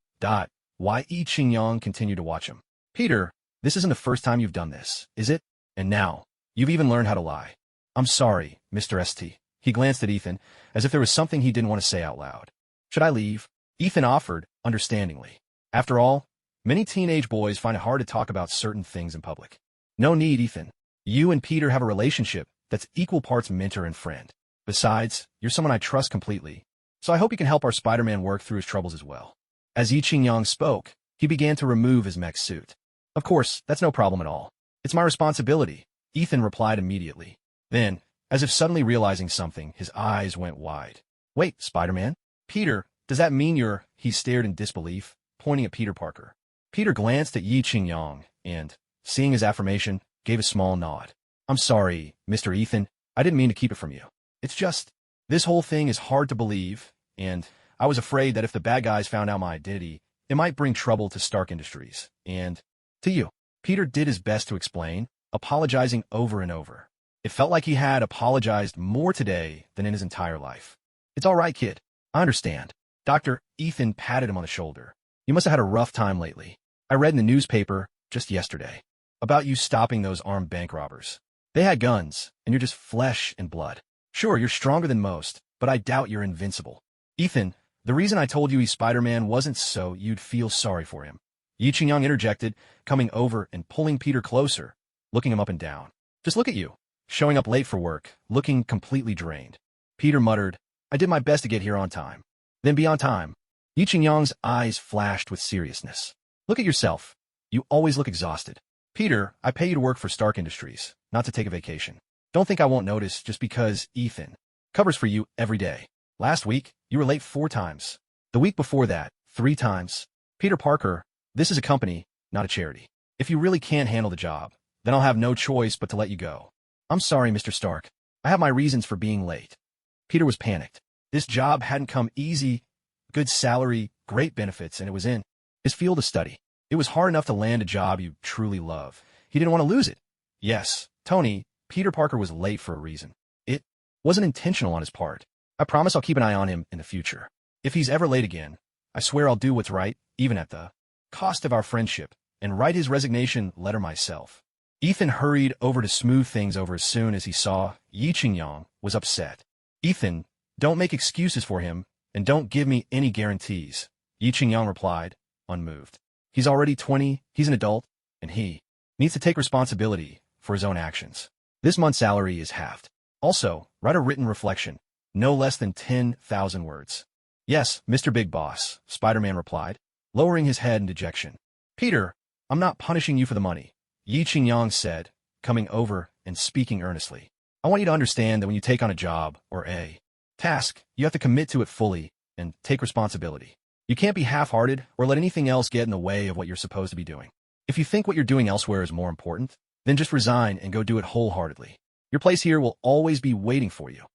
Why Yi Qingyang continued to watch him. Peter, this isn't the first time you've done this, is it? And now, you've even learned how to lie. I'm sorry, Mr. St. He glanced at Ethan, as if there was something he didn't want to say out loud. Should I leave? Ethan offered, understandingly. After all, many teenage boys find it hard to talk about certain things in public. No need, Ethan. You and Peter have a relationship that's equal parts mentor and friend. Besides, you're someone I trust completely, so I hope you can help our Spider-Man work through his troubles as well. As Yi Qingyang spoke, He began to remove his mech suit. Of course, that's no problem at all. It's my responsibility, Ethan replied immediately. Then, as if suddenly realizing something, his eyes went wide. Wait, Spider-Man? Peter, does that mean you're— He stared in disbelief, pointing at Peter Parker. Peter glanced at Yi Qingyang and, seeing his affirmation, gave a small nod. I'm sorry, Mr. Ethan. I didn't mean to keep it from you. It's just, this whole thing is hard to believe, and I was afraid that if the bad guys found out my identity, it might bring trouble to Stark Industries, and to you. Peter did his best to explain, apologizing over and over. It felt like he had apologized more today than in his entire life. It's all right, kid. I understand. Dr. Ethan patted him on the shoulder. You must have had a rough time lately. I read in the newspaper just yesterday about you stopping those armed bank robbers. They had guns, and you're just flesh and blood. Sure, you're stronger than most, but I doubt you're invincible. Ethan, the reason I told you he's Spider-Man wasn't so you'd feel sorry for him. Yi Qingyang interjected, coming over and pulling Peter closer, looking him up and down. Just look at you, showing up late for work, looking completely drained. Peter muttered, I did my best to get here on time. Then be on time. Yi Qingyang's eyes flashed with seriousness. Look at yourself. You always look exhausted. Peter, I pay you to work for Stark Industries, not to take a vacation. Don't think I won't notice just because Ethan covers for you every day. Last week, you were late 4 times. The week before that, 3 times. Peter Parker, this is a company, not a charity. If you really can't handle the job, then I'll have no choice but to let you go. I'm sorry, Mr. Stark. I have my reasons for being late. Peter was panicked. This job hadn't come easy. Good salary, great benefits, and it was in his field of study. It was hard enough to land a job you truly love. He didn't want to lose it. Yes, Tony, Peter Parker was late for a reason. It wasn't intentional on his part. I promise I'll keep an eye on him in the future. If he's ever late again, I swear I'll do what's right, even at the cost of our friendship, and write his resignation letter myself. Ethan hurried over to smooth things over as soon as he saw Yi Qingyang was upset. Ethan, don't make excuses for him, and don't give me any guarantees, Yi Qingyang replied, unmoved. He's already 20, he's an adult, and he needs to take responsibility for his own actions. This month's salary is halved. Also, write a written reflection, no less than 10,000 words. Yes, Mr. Big Boss, Spider-Man replied, lowering his head in dejection. Peter, I'm not punishing you for the money, Yi Qingyang said, coming over and speaking earnestly. I want you to understand that when you take on a job or a task, you have to commit to it fully and take responsibility. You can't be half-hearted or let anything else get in the way of what you're supposed to be doing. If you think what you're doing elsewhere is more important, then just resign and go do it wholeheartedly. Your place here will always be waiting for you.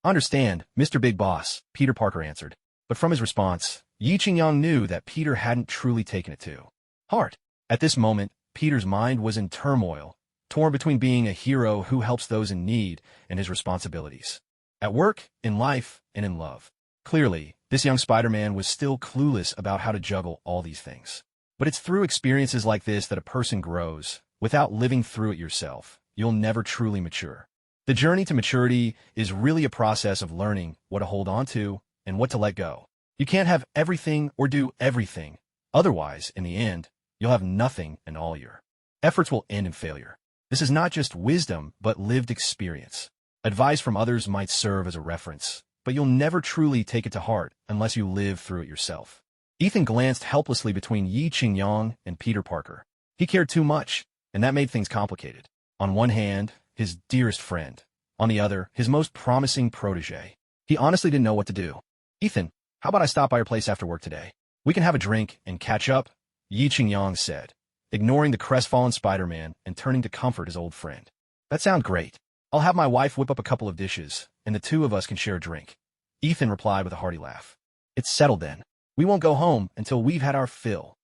I understand, Mr. Big Boss, Peter Parker answered. But from his response, Yi Qingyang knew that Peter hadn't truly taken it to heart. At this moment, Peter's mind was in turmoil, torn between being a hero who helps those in need and his responsibilities. At work, in life, and in love. Clearly, this young Spider-Man was still clueless about how to juggle all these things. But it's through experiences like this that a person grows. Without living through it yourself, you'll never truly mature. The journey to maturity is really a process of learning what to hold on to and what to let go. You can't have everything or do everything. Otherwise, in the end, you'll have nothing and all your efforts will end in failure. This is not just wisdom, but lived experience. Advice from others might serve as a reference, but you'll never truly take it to heart unless you live through it yourself. Ethan glanced helplessly between Yi Qingyang and Peter Parker. He cared too much, and that made things complicated. On one hand, his dearest friend. On the other, his most promising protege. He honestly didn't know what to do. Ethan, how about I stop by your place after work today? We can have a drink and catch up, Yi Qingyang said, ignoring the crestfallen Spider-Man and turning to comfort his old friend. That sounds great. I'll have my wife whip up a couple of dishes, and the 2 of us can share a drink. Ethan replied with a hearty laugh. It's settled then. We won't go home until we've had our fill,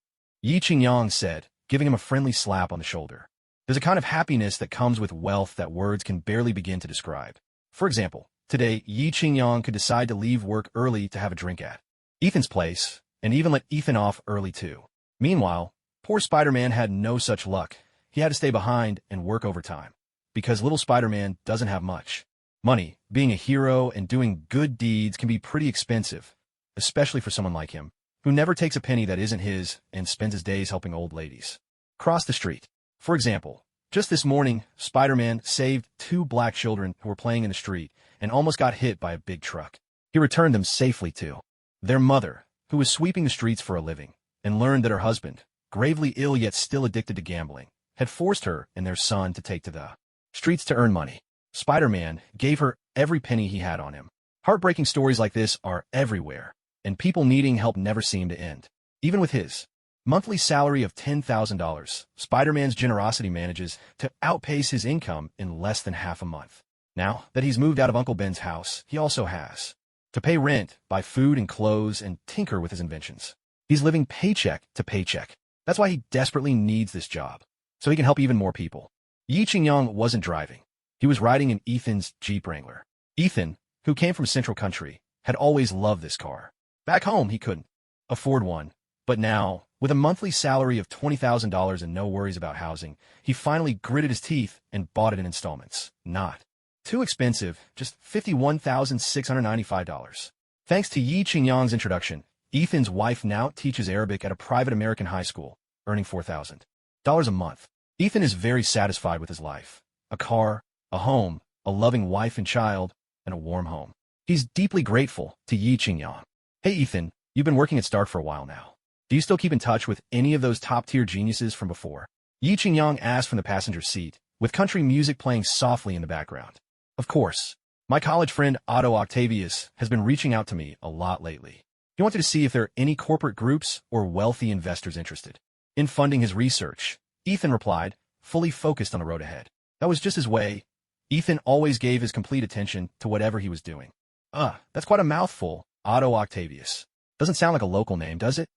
Yi Qingyang said, giving him a friendly slap on the shoulder. There's a kind of happiness that comes with wealth that words can barely begin to describe. For example, today, Yi Qingyang could decide to leave work early to have a drink at Ethan's place, and even let Ethan off early too. Meanwhile, poor Spider-Man had no such luck. He had to stay behind and work overtime. Because little Spider-Man doesn't have much money, being a hero and doing good deeds can be pretty expensive, especially for someone like him, who never takes a penny that isn't his and spends his days helping old ladies cross the street. For example, just this morning, Spider-Man saved 2 black children who were playing in the street and almost got hit by a big truck. He returned them safely to their mother, who was sweeping the streets for a living, and learned that her husband, gravely ill yet still addicted to gambling, had forced her and their son to take to the streets to earn money. Spider-Man gave her every penny he had on him. Heartbreaking stories like this are everywhere, and people needing help never seem to end. Even with his monthly salary of $10,000, Spider-Man's generosity manages to outpace his income in less than half a month. Now that he's moved out of Uncle Ben's house, he also has to pay rent, buy food and clothes, and tinker with his inventions. He's living paycheck to paycheck. That's why he desperately needs this job, so he can help even more people. Yi Qingyang wasn't driving. He was riding in Ethan's Jeep Wrangler. Ethan, who came from Central Country, had always loved this car. Back home, he couldn't afford one. But now, with a monthly salary of $20,000 and no worries about housing, he finally gritted his teeth and bought it in installments. Not too expensive, just $51,695. Thanks to Yi Qingyang's introduction, Ethan's wife now teaches Arabic at a private American high school, earning $4,000 a month. Ethan is very satisfied with his life. A car, a home, a loving wife and child, and a warm home. He's deeply grateful to Yi Qingyang. Hey Ethan, you've been working at Stark for a while now. Do you still keep in touch with any of those top-tier geniuses from before? Yi Qingyang asked from the passenger seat, with country music playing softly in the background. Of course. My college friend Otto Octavius has been reaching out to me a lot lately. He wanted to see if there are any corporate groups or wealthy investors interested in funding his research. Ethan replied, fully focused on the road ahead. That was just his way. Ethan always gave his complete attention to whatever he was doing. That's quite a mouthful, Otto Octavius. Doesn't sound like a local name, does it?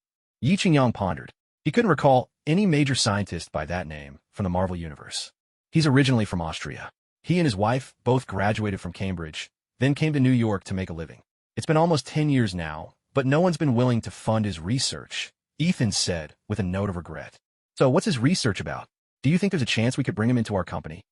Yi Qingyang pondered. He couldn't recall any major scientist by that name from the Marvel Universe. He's originally from Austria. He and his wife both graduated from Cambridge, then came to New York to make a living. It's been almost 10 years now, but no one's been willing to fund his research, Ethan said with a note of regret. So what's his research about? Do you think there's a chance we could bring him into our company?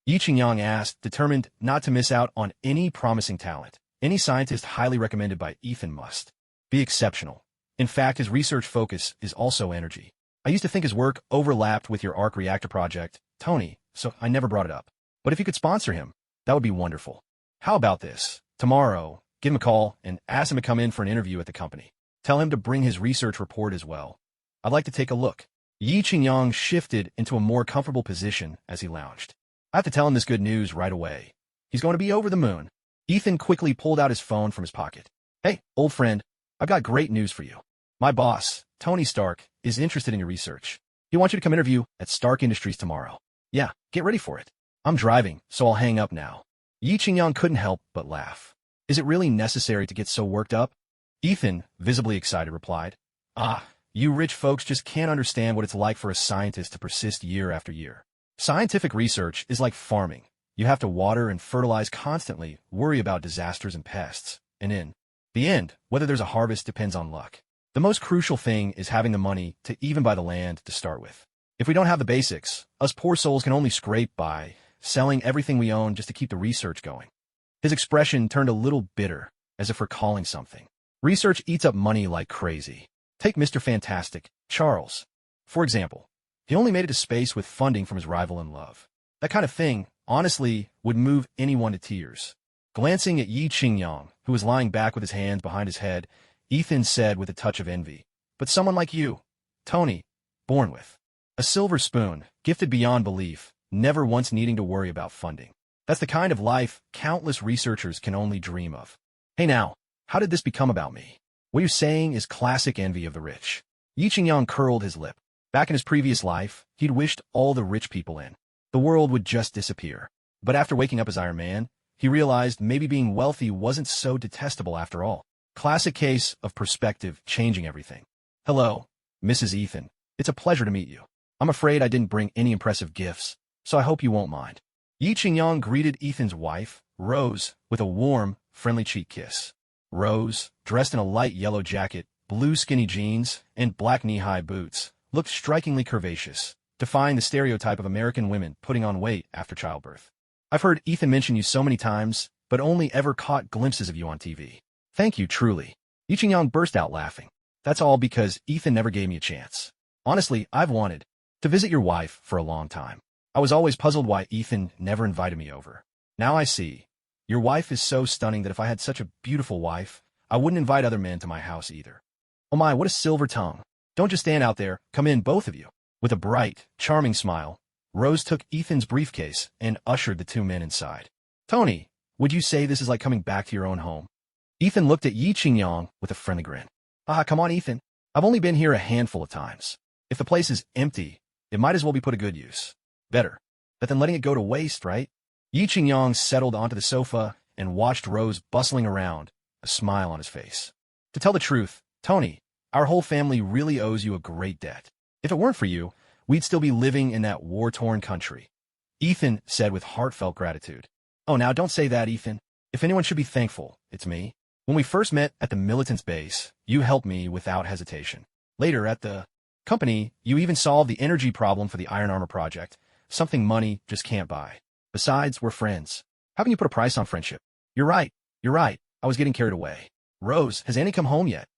Yi Qingyang asked, determined not to miss out on any promising talent. Any scientist highly recommended by Ethan must be exceptional. In fact, his research focus is also energy. I used to think his work overlapped with your arc reactor project, Tony, so I never brought it up. But if you could sponsor him, that would be wonderful. How about this? Tomorrow, give him a call and ask him to come in for an interview at the company. Tell him to bring his research report as well. I'd like to take a look. Yi Qingyang shifted into a more comfortable position as he lounged. I have to tell him this good news right away. He's going to be over the moon. Ethan quickly pulled out his phone from his pocket. Hey, old friend, I've got great news for you. My boss, Tony Stark, is interested in your research. He wants you to come interview at Stark Industries tomorrow. Yeah, get ready for it. I'm driving, so I'll hang up now. Yi Qingyang couldn't help but laugh. Is it really necessary to get so worked up? Ethan, visibly excited, replied. You rich folks just can't understand what it's like for a scientist to persist year after year. Scientific research is like farming. You have to water and fertilize constantly, worry about disasters and pests. And in the end, whether there's a harvest depends on luck. The most crucial thing is having the money to even buy the land to start with. If we don't have the basics, us poor souls can only scrape by, selling everything we own just to keep the research going. His expression turned a little bitter, as if recalling something. Research eats up money like crazy. Take Mr. Fantastic, Charles. For example, he only made it to space with funding from his rival in love. That kind of thing, honestly, would move anyone to tears. Glancing at Yi Qingyang, who was lying back with his hands behind his head, Ethan said with a touch of envy, but someone like you, Tony, born with a silver spoon, gifted beyond belief, never once needing to worry about funding. That's the kind of life countless researchers can only dream of. Hey now, how did this become about me? What you're saying is classic envy of the rich. Yi Qingyang curled his lip. Back in his previous life, he'd wished all the rich people in the world would just disappear. But after waking up as Iron Man, he realized maybe being wealthy wasn't so detestable after all. Classic case of perspective changing everything. Hello, Mrs. Ethan. It's a pleasure to meet you. I'm afraid I didn't bring any impressive gifts, so I hope you won't mind. Yi Qingyang greeted Ethan's wife, Rose, with a warm, friendly cheek kiss. Rose, dressed in a light yellow jacket, blue skinny jeans, and black knee-high boots, looked strikingly curvaceous, defying the stereotype of American women putting on weight after childbirth. I've heard Ethan mention you so many times, but only ever caught glimpses of you on TV. Thank you, truly. Yi Qingyang burst out laughing. That's all because Ethan never gave me a chance. Honestly, I've wanted to visit your wife for a long time. I was always puzzled why Ethan never invited me over. Now I see. Your wife is so stunning that if I had such a beautiful wife, I wouldn't invite other men to my house either. Oh my, what a silver tongue. Don't just stand out there. Come in, both of you. With a bright, charming smile, Rose took Ethan's briefcase and ushered the two men inside. Tony, would you say this is like coming back to your own home? Ethan looked at Yi Qingyang with a friendly grin. Ah, come on, Ethan. I've only been here a handful of times. If the place is empty, it might as well be put to good use. Better than letting it go to waste, right? Yi Qingyang settled onto the sofa and watched Rose bustling around, a smile on his face. To tell the truth, Tony, our whole family really owes you a great debt. If it weren't for you, we'd still be living in that war-torn country. Ethan said with heartfelt gratitude. Oh, now don't say that, Ethan. If anyone should be thankful, it's me. When we first met at the militant's base, you helped me without hesitation. Later, at the company, you even solved the energy problem for the Iron Armor project, something money just can't buy. Besides, we're friends. How can you put a price on friendship? You're right. I was getting carried away. Rose, has Annie come home yet?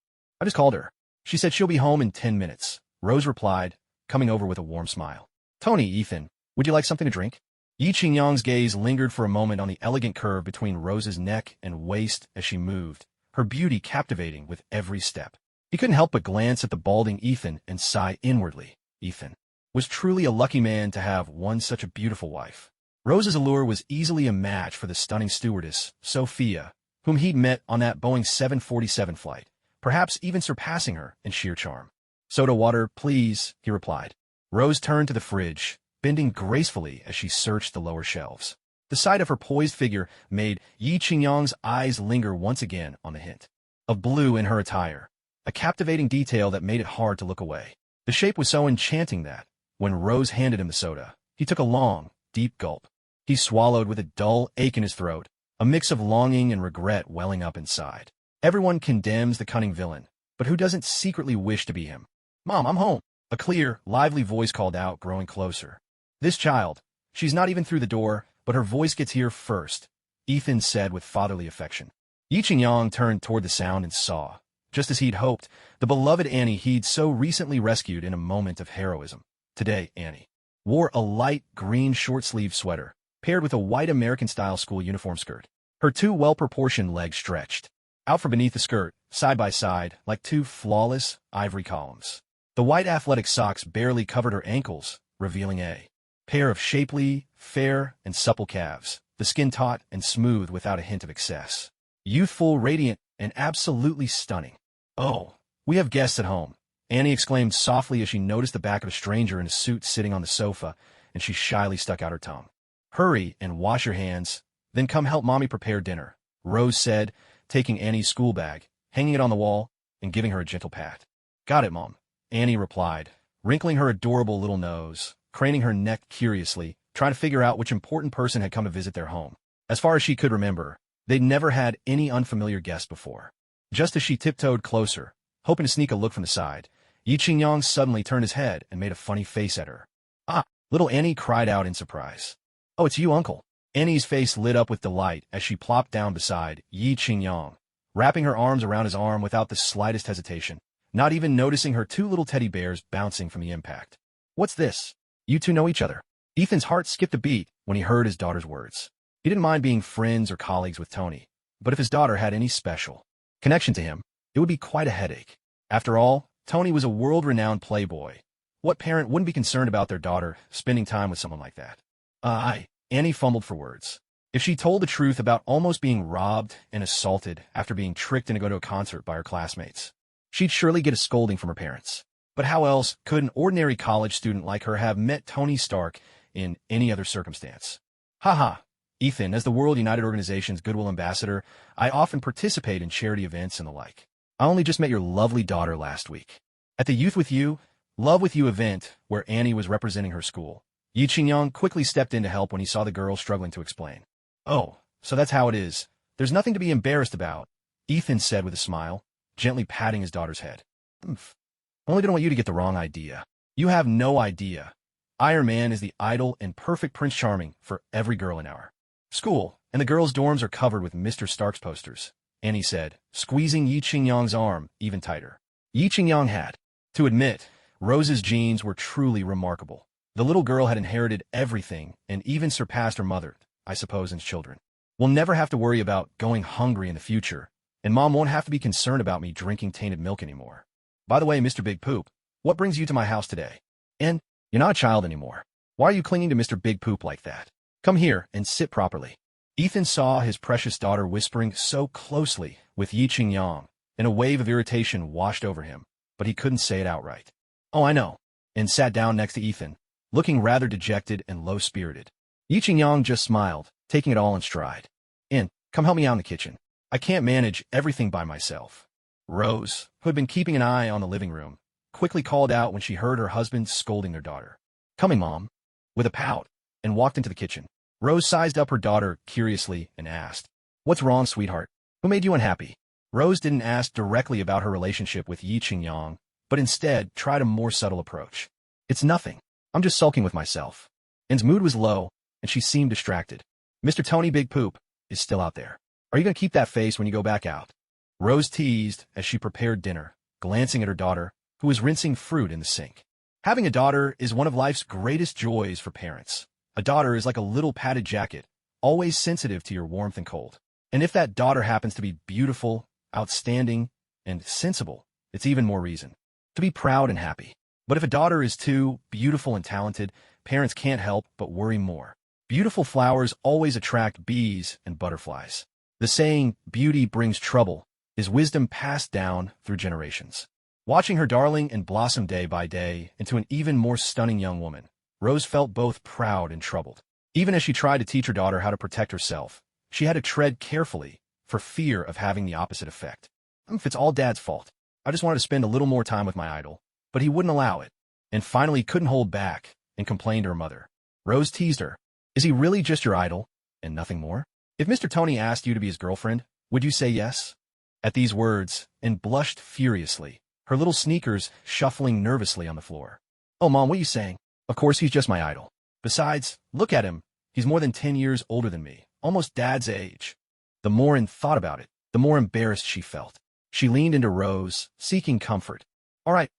I just called her. She said she'll be home in 10 minutes. Rose replied, coming over with a warm smile. Tony, Ethan, would you like something to drink? Yi Qingyang's gaze lingered for a moment on the elegant curve between Rose's neck and waist as she moved, her beauty captivating with every step. He couldn't help but glance at the balding Ethan and sigh inwardly. Ethan was truly a lucky man to have one such a beautiful wife. Rose's allure was easily a match for the stunning stewardess, Sophia, whom he'd met on that Boeing 747 flight, perhaps even surpassing her in sheer charm. Soda water, please, he replied. Rose turned to the fridge, bending gracefully as she searched the lower shelves. The sight of her poised figure made Yi Qingyang's eyes linger once again on the hint of blue in her attire, a captivating detail that made it hard to look away. The shape was so enchanting that, when Rose handed him the soda, he took a long, deep gulp. He swallowed with a dull ache in his throat, a mix of longing and regret welling up inside. Everyone condemns the cunning villain, but who doesn't secretly wish to be him? Mom, I'm home. A clear, lively voice called out, growing closer. This child, she's not even through the door, but her voice gets here first, Ethan said with fatherly affection. Yi Qingyang turned toward the sound and saw, just as he'd hoped, the beloved Annie he'd so recently rescued in a moment of heroism. Today, Annie wore a light green short-sleeved sweater, paired with a white American-style school uniform skirt. Her two well-proportioned legs stretched out from beneath the skirt, side by side, like two flawless ivory columns. The white athletic socks barely covered her ankles, revealing a pair of shapely, fair, and supple calves, the skin taut and smooth without a hint of excess. Youthful, radiant, and absolutely stunning. Oh, we have guests at home, Annie exclaimed softly as she noticed the back of a stranger in a suit sitting on the sofa, and she shyly stuck out her tongue. Hurry and wash your hands, then come help Mommy prepare dinner, Rose said, taking Annie's school bag, hanging it on the wall, and giving her a gentle pat. Got it, Mom, Annie replied, wrinkling her adorable little nose, craning her neck curiously, trying to figure out which important person had come to visit their home. As far as she could remember, they'd never had any unfamiliar guests before. Just as she tiptoed closer, hoping to sneak a look from the side, Yi Qingyang suddenly turned his head and made a funny face at her. Ah! Little Annie cried out in surprise. Oh, it's you, Uncle. Annie's face lit up with delight as she plopped down beside Yi Qingyang, wrapping her arms around his arm without the slightest hesitation, not even noticing her two little teddy bears bouncing from the impact. What's this? You two know each other. Ethan's heart skipped a beat when he heard his daughter's words. He didn't mind being friends or colleagues with Tony, but if his daughter had any special connection to him, it would be quite a headache. After all, Tony was a world-renowned playboy. What parent wouldn't be concerned about their daughter spending time with someone like that? Annie fumbled for words. If she told the truth about almost being robbed and assaulted after being tricked into going to a concert by her classmates, she'd surely get a scolding from her parents. But how else could an ordinary college student like her have met Tony Stark in any other circumstance? Haha, Ethan, as the World United Organization's Goodwill Ambassador, I often participate in charity events and the like. I only just met your lovely daughter last week. At the Youth With You, Love With You event, where Annie was representing her school, Yi Qingyang quickly stepped in to help when he saw the girl struggling to explain. Oh, so that's how it is. There's nothing to be embarrassed about, Ethan said with a smile, gently patting his daughter's head. Oomph. Only didn't want you to get the wrong idea. You have no idea. Iron Man is the idol and perfect Prince Charming for every girl in our school, and the girls' dorms are covered with Mr. Stark's posters, Annie said, squeezing Yi Qingyang's arm even tighter. Yi Qingyang had to admit, Rose's genes were truly remarkable. The little girl had inherited everything and even surpassed her mother, I suppose, in children. We'll never have to worry about going hungry in the future, and Mom won't have to be concerned about me drinking tainted milk anymore. By the way, Mr. Big Poop, What brings you to my house today? And you're not a child anymore. Why are you clinging to Mr. Big Poop like that? Come here and sit properly. Ethan saw his precious daughter whispering so closely with Yi Qingyang, and a wave of irritation washed over him, but he couldn't say it outright. Oh, I know, and sat down next to Ethan, looking rather dejected and low-spirited. Yi Qingyang just smiled, taking it all in stride. In, come help me out in the kitchen. I can't manage everything by myself. Rose, who had been keeping an eye on the living room, quickly called out when she heard her husband scolding their daughter. Coming, Mom, with a pout, and walked into the kitchen. Rose sized up her daughter curiously and asked, What's wrong, sweetheart? Who made you unhappy? Rose didn't ask directly about her relationship with Yi Qingyang, but instead tried a more subtle approach. It's nothing. I'm just sulking with myself. Anne's mood was low, and she seemed distracted. Mr. Tony Big Poop is still out there. Are you going to keep that face when you go back out? Rose teased as she prepared dinner, glancing at her daughter, who was rinsing fruit in the sink. Having a daughter is one of life's greatest joys for parents. A daughter is like a little padded jacket, always sensitive to your warmth and cold. And if that daughter happens to be beautiful, outstanding, and sensible, it's even more reason to be proud and happy. But if a daughter is too beautiful and talented, parents can't help but worry more. Beautiful flowers always attract bees and butterflies. The saying, beauty brings trouble, is wisdom passed down through generations. Watching her darling and blossom day by day into an even more stunning young woman, Rose felt both proud and troubled. Even as she tried to teach her daughter how to protect herself, she had to tread carefully for fear of having the opposite effect. If it's all Dad's fault. I just wanted to spend a little more time with my idol, but he wouldn't allow it, and finally couldn't hold back and complained to her mother. Rose teased her. Is he really just your idol, and nothing more? If Mr. Tony asked you to be his girlfriend, would you say yes? At these words, Anne blushed furiously, her little sneakers shuffling nervously on the floor. Oh, Mom, what are you saying? Of course he's just my idol. Besides, look at him. He's more than 10 years older than me, almost Dad's age. The more Anne thought about it, the more embarrassed she felt. She leaned into Rose, seeking comfort. All right,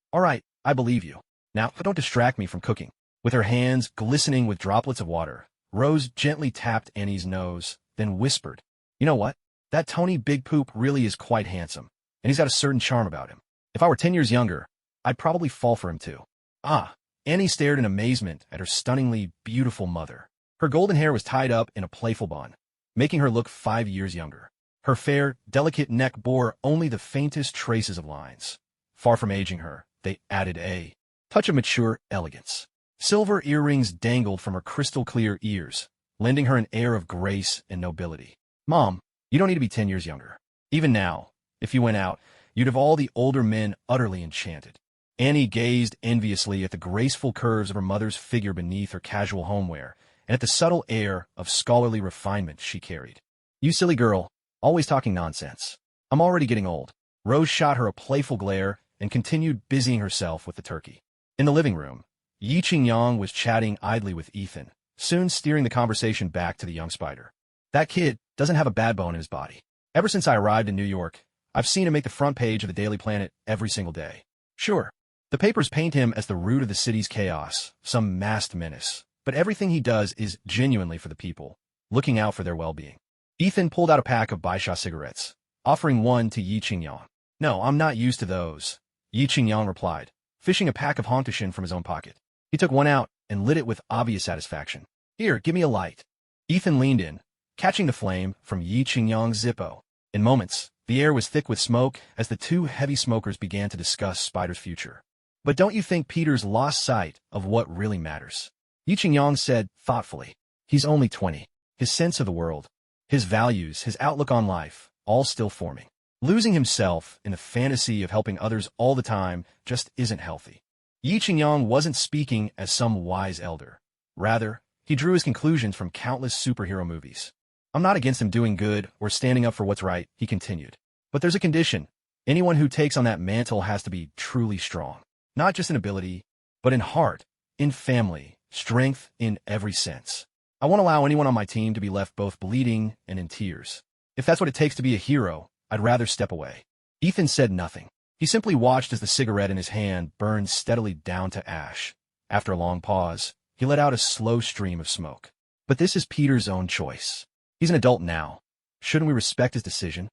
I believe you. Now, don't distract me from cooking. With her hands glistening with droplets of water, Rose gently tapped Annie's nose, then whispered, You know what? That Tony Big Poop really is quite handsome, and he's got a certain charm about him. If I were 10 years younger, I'd probably fall for him too. Ah, Annie stared in amazement at her stunningly beautiful mother. Her golden hair was tied up in a playful bun, making her look 5 years younger. Her fair, delicate neck bore only the faintest traces of lines. Far from aging her, they added a touch of mature elegance. Silver earrings dangled from her crystal-clear ears, lending her an air of grace and nobility. Mom, you don't need to be 10 years younger. Even now, if you went out, you'd have all the older men utterly enchanted. Annie gazed enviously at the graceful curves of her mother's figure beneath her casual homeware, and at the subtle air of scholarly refinement she carried. You silly girl, always talking nonsense. I'm already getting old. Rose shot her a playful glare and continued busying herself with the turkey. In the living room, Yi Qingyang was chatting idly with Ethan, soon steering the conversation back to the young spider. That kid doesn't have a bad bone in his body. Ever since I arrived in New York, I've seen him make the front page of the Daily Planet every single day. Sure, the papers paint him as the root of the city's chaos, some masked menace, but everything he does is genuinely for the people, looking out for their well-being. Ethan pulled out a pack of Baisha cigarettes, offering one to Yi Qingyang. No, I'm not used to those, Yi Qingyang replied, fishing a pack of Hontushin from his own pocket. He took one out and lit it with obvious satisfaction. Here, give me a light. Ethan leaned in, catching the flame from Yi Qingyang's Zippo. In moments, the air was thick with smoke as the two heavy smokers began to discuss Spider's future. But don't you think Peter's lost sight of what really matters? Yi Qingyang said thoughtfully. He's only 20. His sense of the world, his values, his outlook on life, all still forming. Losing himself in the fantasy of helping others all the time just isn't healthy. Yi Qingyang wasn't speaking as some wise elder. Rather, he drew his conclusions from countless superhero movies. I'm not against him doing good or standing up for what's right, he continued. But there's a condition. Anyone who takes on that mantle has to be truly strong. Not just in ability, but in heart, in family, strength in every sense. I won't allow anyone on my team to be left both bleeding and in tears. If that's what it takes to be a hero, I'd rather step away. Ethan said nothing. He simply watched as the cigarette in his hand burned steadily down to ash. After a long pause, he let out a slow stream of smoke. But this is Peter's own choice. He's an adult now. Shouldn't we respect his decision?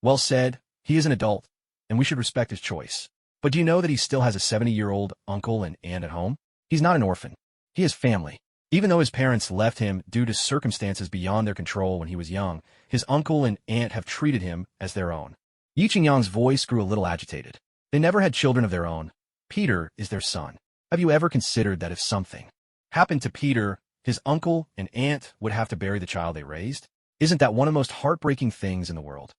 Well said, he is an adult, and we should respect his choice. But do you know that he still has a 70-year-old uncle and aunt at home? He's not an orphan. He has family. Even though his parents left him due to circumstances beyond their control when he was young, his uncle and aunt have treated him as their own. Yi Qingyang's voice grew a little agitated. They never had children of their own. Peter is their son. Have you ever considered that if something happened to Peter, his uncle and aunt would have to bury the child they raised? Isn't that one of the most heartbreaking things in the world?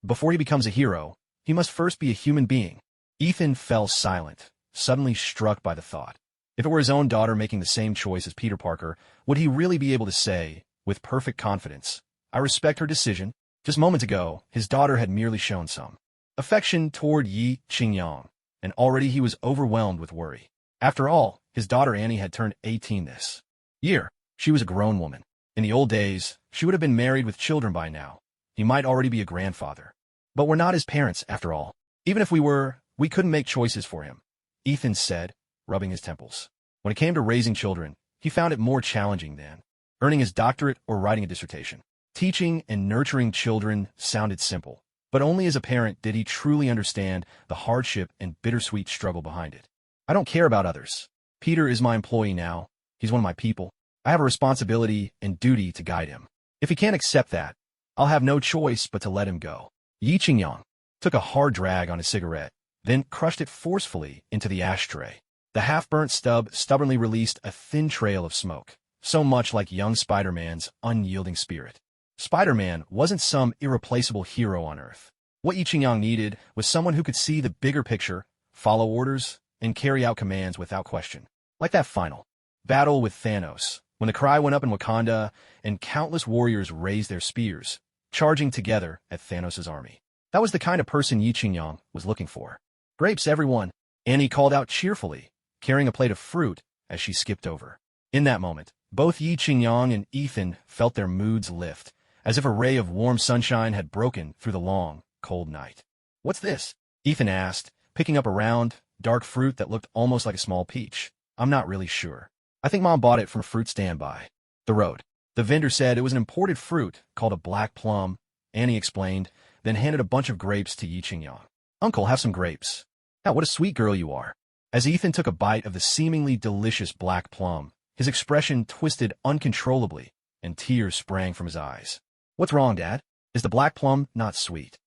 Before he becomes a hero, he must first be a human being. Ethan fell silent, suddenly struck by the thought. If it were his own daughter making the same choice as Peter Parker, would he really be able to say, with perfect confidence, "I respect her decision"? Just moments ago, his daughter had merely shown some affection toward Yi Qingyang, and already he was overwhelmed with worry. After all, his daughter Annie had turned 18 this year. She was a grown woman. In the old days, she would have been married with children by now. He might already be a grandfather. But we're not his parents, after all. Even if we were, we couldn't make choices for him, Ethan said, rubbing his temples. When it came to raising children, he found it more challenging than earning his doctorate or writing a dissertation. Teaching and nurturing children sounded simple, but only as a parent did he truly understand the hardship and bittersweet struggle behind it. I don't care about others. Peter is my employee now. He's one of my people. I have a responsibility and duty to guide him. If he can't accept that, I'll have no choice but to let him go. Yi Qingyang took a hard drag on his cigarette, then crushed it forcefully into the ashtray. The half-burnt stub stubbornly released a thin trail of smoke, so much like young Spider-Man's unyielding spirit. Spider-Man wasn't some irreplaceable hero on Earth. What Yi Qingyang needed was someone who could see the bigger picture, follow orders, and carry out commands without question. Like that final battle with Thanos, when the cry went up in Wakanda and countless warriors raised their spears, charging together at Thanos' army. That was the kind of person Yi Qingyang was looking for. "Grapes, everyone," Annie called out cheerfully, carrying a plate of fruit as she skipped over. In that moment, both Yi Qingyang and Ethan felt their moods lift, as if a ray of warm sunshine had broken through the long, cold night. "What's this?" Ethan asked, picking up a round, dark fruit that looked almost like a small peach. "I'm not really sure. I think Mom bought it from a fruit stand by the road." The vendor said it was an imported fruit called a black plum, Annie explained, then handed a bunch of grapes to Yi Qingyang. "Uncle, have some grapes." "Now, what a sweet girl you are." As Ethan took a bite of the seemingly delicious black plum, his expression twisted uncontrollably, and tears sprang from his eyes. "What's wrong, Dad? Is the black plum not sweet?"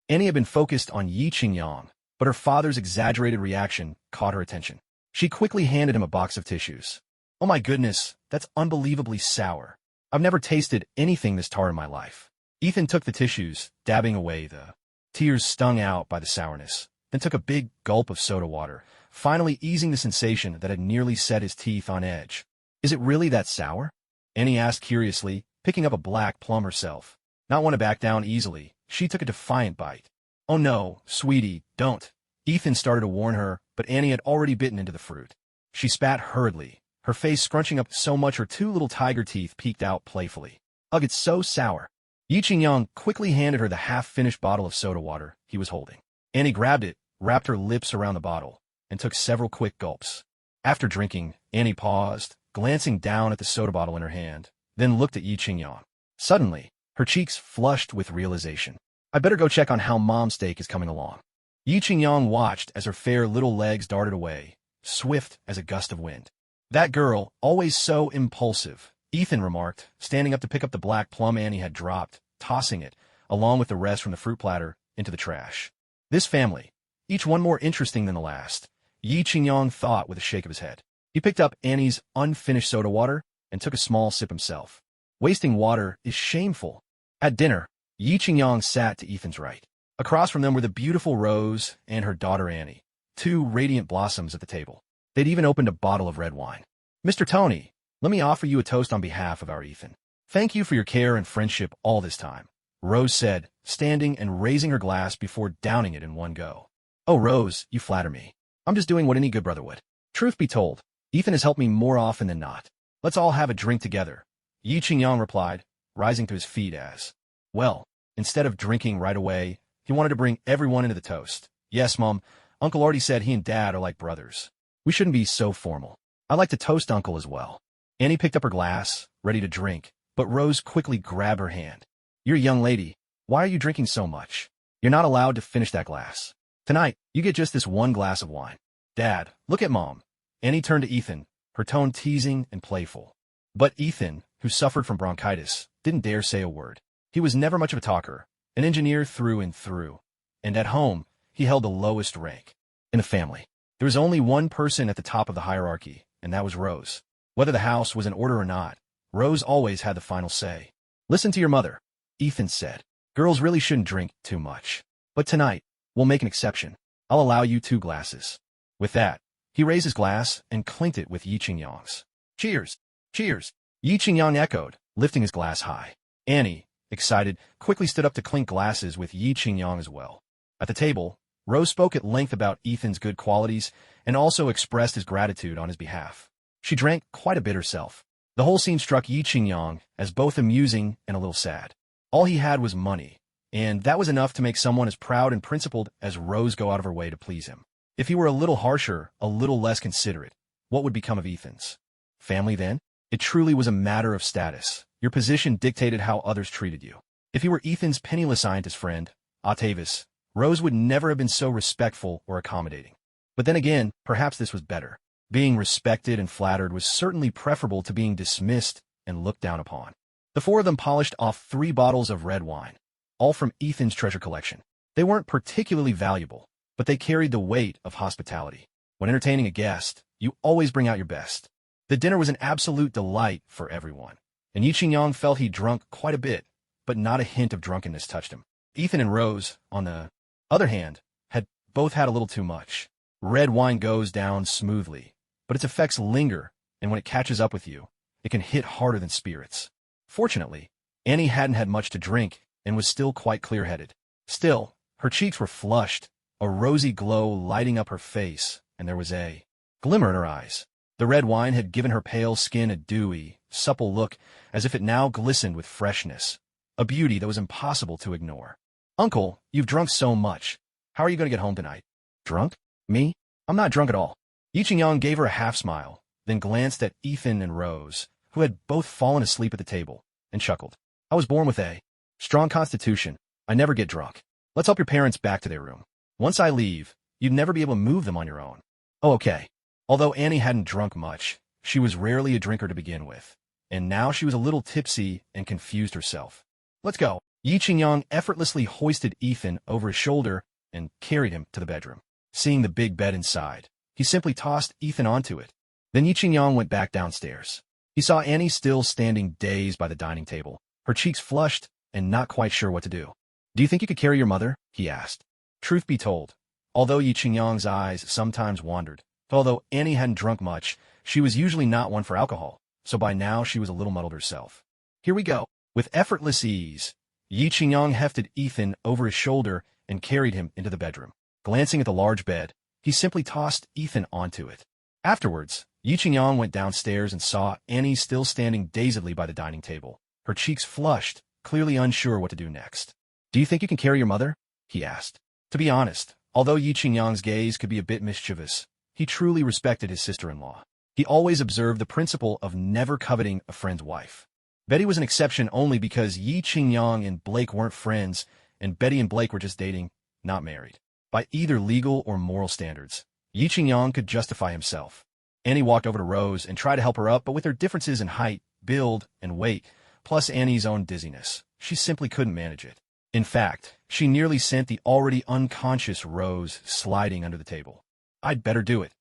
Annie had been focused on Yi Qingyang, but her father's exaggerated reaction caught her attention. She quickly handed him a box of tissues. "Oh my goodness, that's unbelievably sour. I've never tasted anything this tart in my life." Ethan took the tissues, dabbing away the tears stung out by the sourness, then took a big gulp of soda water, finally easing the sensation that had nearly set his teeth on edge. "Is it really that sour?" Annie asked curiously, picking up a black plum herself. Not one to back down easily, she took a defiant bite. "Oh no, sweetie, don't." Ethan started to warn her, but Annie had already bitten into the fruit. She spat hurriedly, her face scrunching up so much her two little tiger teeth peeked out playfully. "Ugh, it's so sour." Yi Qingyang quickly handed her the half-finished bottle of soda water he was holding. Annie grabbed it, wrapped her lips around the bottle, and took several quick gulps. After drinking, Annie paused, glancing down at the soda bottle in her hand, then looked at Yi Qingyang. Suddenly, her cheeks flushed with realization. "I better go check on how Mom's steak is coming along." Yi Qingyang watched as her fair little legs darted away, swift as a gust of wind. "That girl, always so impulsive," Ethan remarked, standing up to pick up the black plum Annie had dropped, tossing it, along with the rest from the fruit platter, into the trash. This family, each one more interesting than the last, Yi Qingyang thought with a shake of his head. He picked up Annie's unfinished soda water and took a small sip himself. Wasting water is shameful. At dinner, Yi Qingyang sat to Ethan's right. Across from them were the beautiful Rose and her daughter Annie, two radiant blossoms at the table. They'd even opened a bottle of red wine. "Mr. Tony, let me offer you a toast on behalf of our Ethan. Thank you for your care and friendship all this time," Rose said, standing and raising her glass before downing it in one go. "Oh, Rose, you flatter me. I'm just doing what any good brother would. Truth be told, Ethan has helped me more often than not. Let's all have a drink together," Yi Qingyang replied, rising to his feet as, well, instead of drinking right away, he wanted to bring everyone into the toast. "Yes, Mom, Uncle already said he and Dad are like brothers. We shouldn't be so formal. I'd like to toast Uncle as well." Annie picked up her glass, ready to drink, but Rose quickly grabbed her hand. "You're a young lady. Why are you drinking so much? You're not allowed to finish that glass." Tonight, you get just this one glass of wine. Dad, look at Mom. Annie turned to Ethan, her tone teasing and playful. But Ethan, who suffered from bronchitis, didn't dare say a word. He was never much of a talker, an engineer through and through. And at home, he held the lowest rank. In the family, there was only one person at the top of the hierarchy, and that was Rose. Whether the house was in order or not, Rose always had the final say. Listen to your mother, Ethan said. Girls really shouldn't drink too much. But tonight, we'll make an exception. I'll allow you 2 glasses. With that, he raised his glass and clinked it with Yi Qingyang's. Cheers! Cheers! Yi Qingyang echoed, lifting his glass high. Annie, excited, quickly stood up to clink glasses with Yi Qingyang as well. At the table, Rose spoke at length about Ethan's good qualities and also expressed his gratitude on his behalf. She drank quite a bit herself. The whole scene struck Yi Qingyang as both amusing and a little sad. All he had was money, and that was enough to make someone as proud and principled as Rose go out of her way to please him. If he were a little harsher, a little less considerate, what would become of Ethan's family then? It truly was a matter of status. Your position dictated how others treated you. If he were Ethan's penniless scientist friend, Octavius, Rose would never have been so respectful or accommodating. But then again, perhaps this was better. Being respected and flattered was certainly preferable to being dismissed and looked down upon. The 4 of them polished off 3 bottles of red wine, all from Ethan's treasure collection. They weren't particularly valuable, but they carried the weight of hospitality. When entertaining a guest, you always bring out your best. The dinner was an absolute delight for everyone, and Yi Qingyang felt he drunk quite a bit, but not a hint of drunkenness touched him. Ethan and Rose, on the other hand, had both had a little too much. Red wine goes down smoothly, but its effects linger, and when it catches up with you, it can hit harder than spirits. Fortunately, Annie hadn't had much to drink and was still quite clear-headed. Still, her cheeks were flushed, a rosy glow lighting up her face, and there was a glimmer in her eyes. The red wine had given her pale skin a dewy, supple look, as if it now glistened with freshness, a beauty that was impossible to ignore. Uncle, you've drunk so much. How are you going to get home tonight? Drunk? Me? I'm not drunk at all. Yi Qingyang gave her a half-smile, then glanced at Ethan and Rose, who had both fallen asleep at the table, and chuckled. I was born with a strong constitution. I never get drunk. Let's help your parents back to their room. Once I leave, you'd never be able to move them on your own. Oh, okay. Although Annie hadn't drunk much, she was rarely a drinker to begin with, and now she was a little tipsy and confused herself. Let's go. Yi Qingyang effortlessly hoisted Ethan over his shoulder and carried him to the bedroom. Seeing the big bed inside, he simply tossed Ethan onto it. Then Yi Qingyang went back downstairs. He saw Annie still standing dazed by the dining table, her cheeks flushed and not quite sure what to do. Do you think you could carry your mother? He asked. Truth be told, although Yi Qingyang's eyes sometimes wandered, although Annie hadn't drunk much, she was usually not one for alcohol, so by now she was a little muddled herself. Here we go. With effortless ease, Yi Qingyang hefted Ethan over his shoulder and carried him into the bedroom. Glancing at the large bed, he simply tossed Ethan onto it. Afterwards, Yi Qingyang went downstairs and saw Annie still standing dazedly by the dining table, her cheeks flushed, clearly unsure what to do next. Do you think you can carry your mother? He asked. To be honest, although Yi Qingyang's gaze could be a bit mischievous, he truly respected his sister-in-law. He always observed the principle of never coveting a friend's wife. Betty was an exception only because Yi Qingyang and Blake weren't friends, and Betty and Blake were just dating, not married. By either legal or moral standards, Yi Qingyang could justify himself. Annie walked over to Rose and tried to help her up, but with her differences in height, build, and weight, plus Annie's own dizziness, she simply couldn't manage it. In fact, she nearly sent the already unconscious Rose sliding under the table. I'd better do it,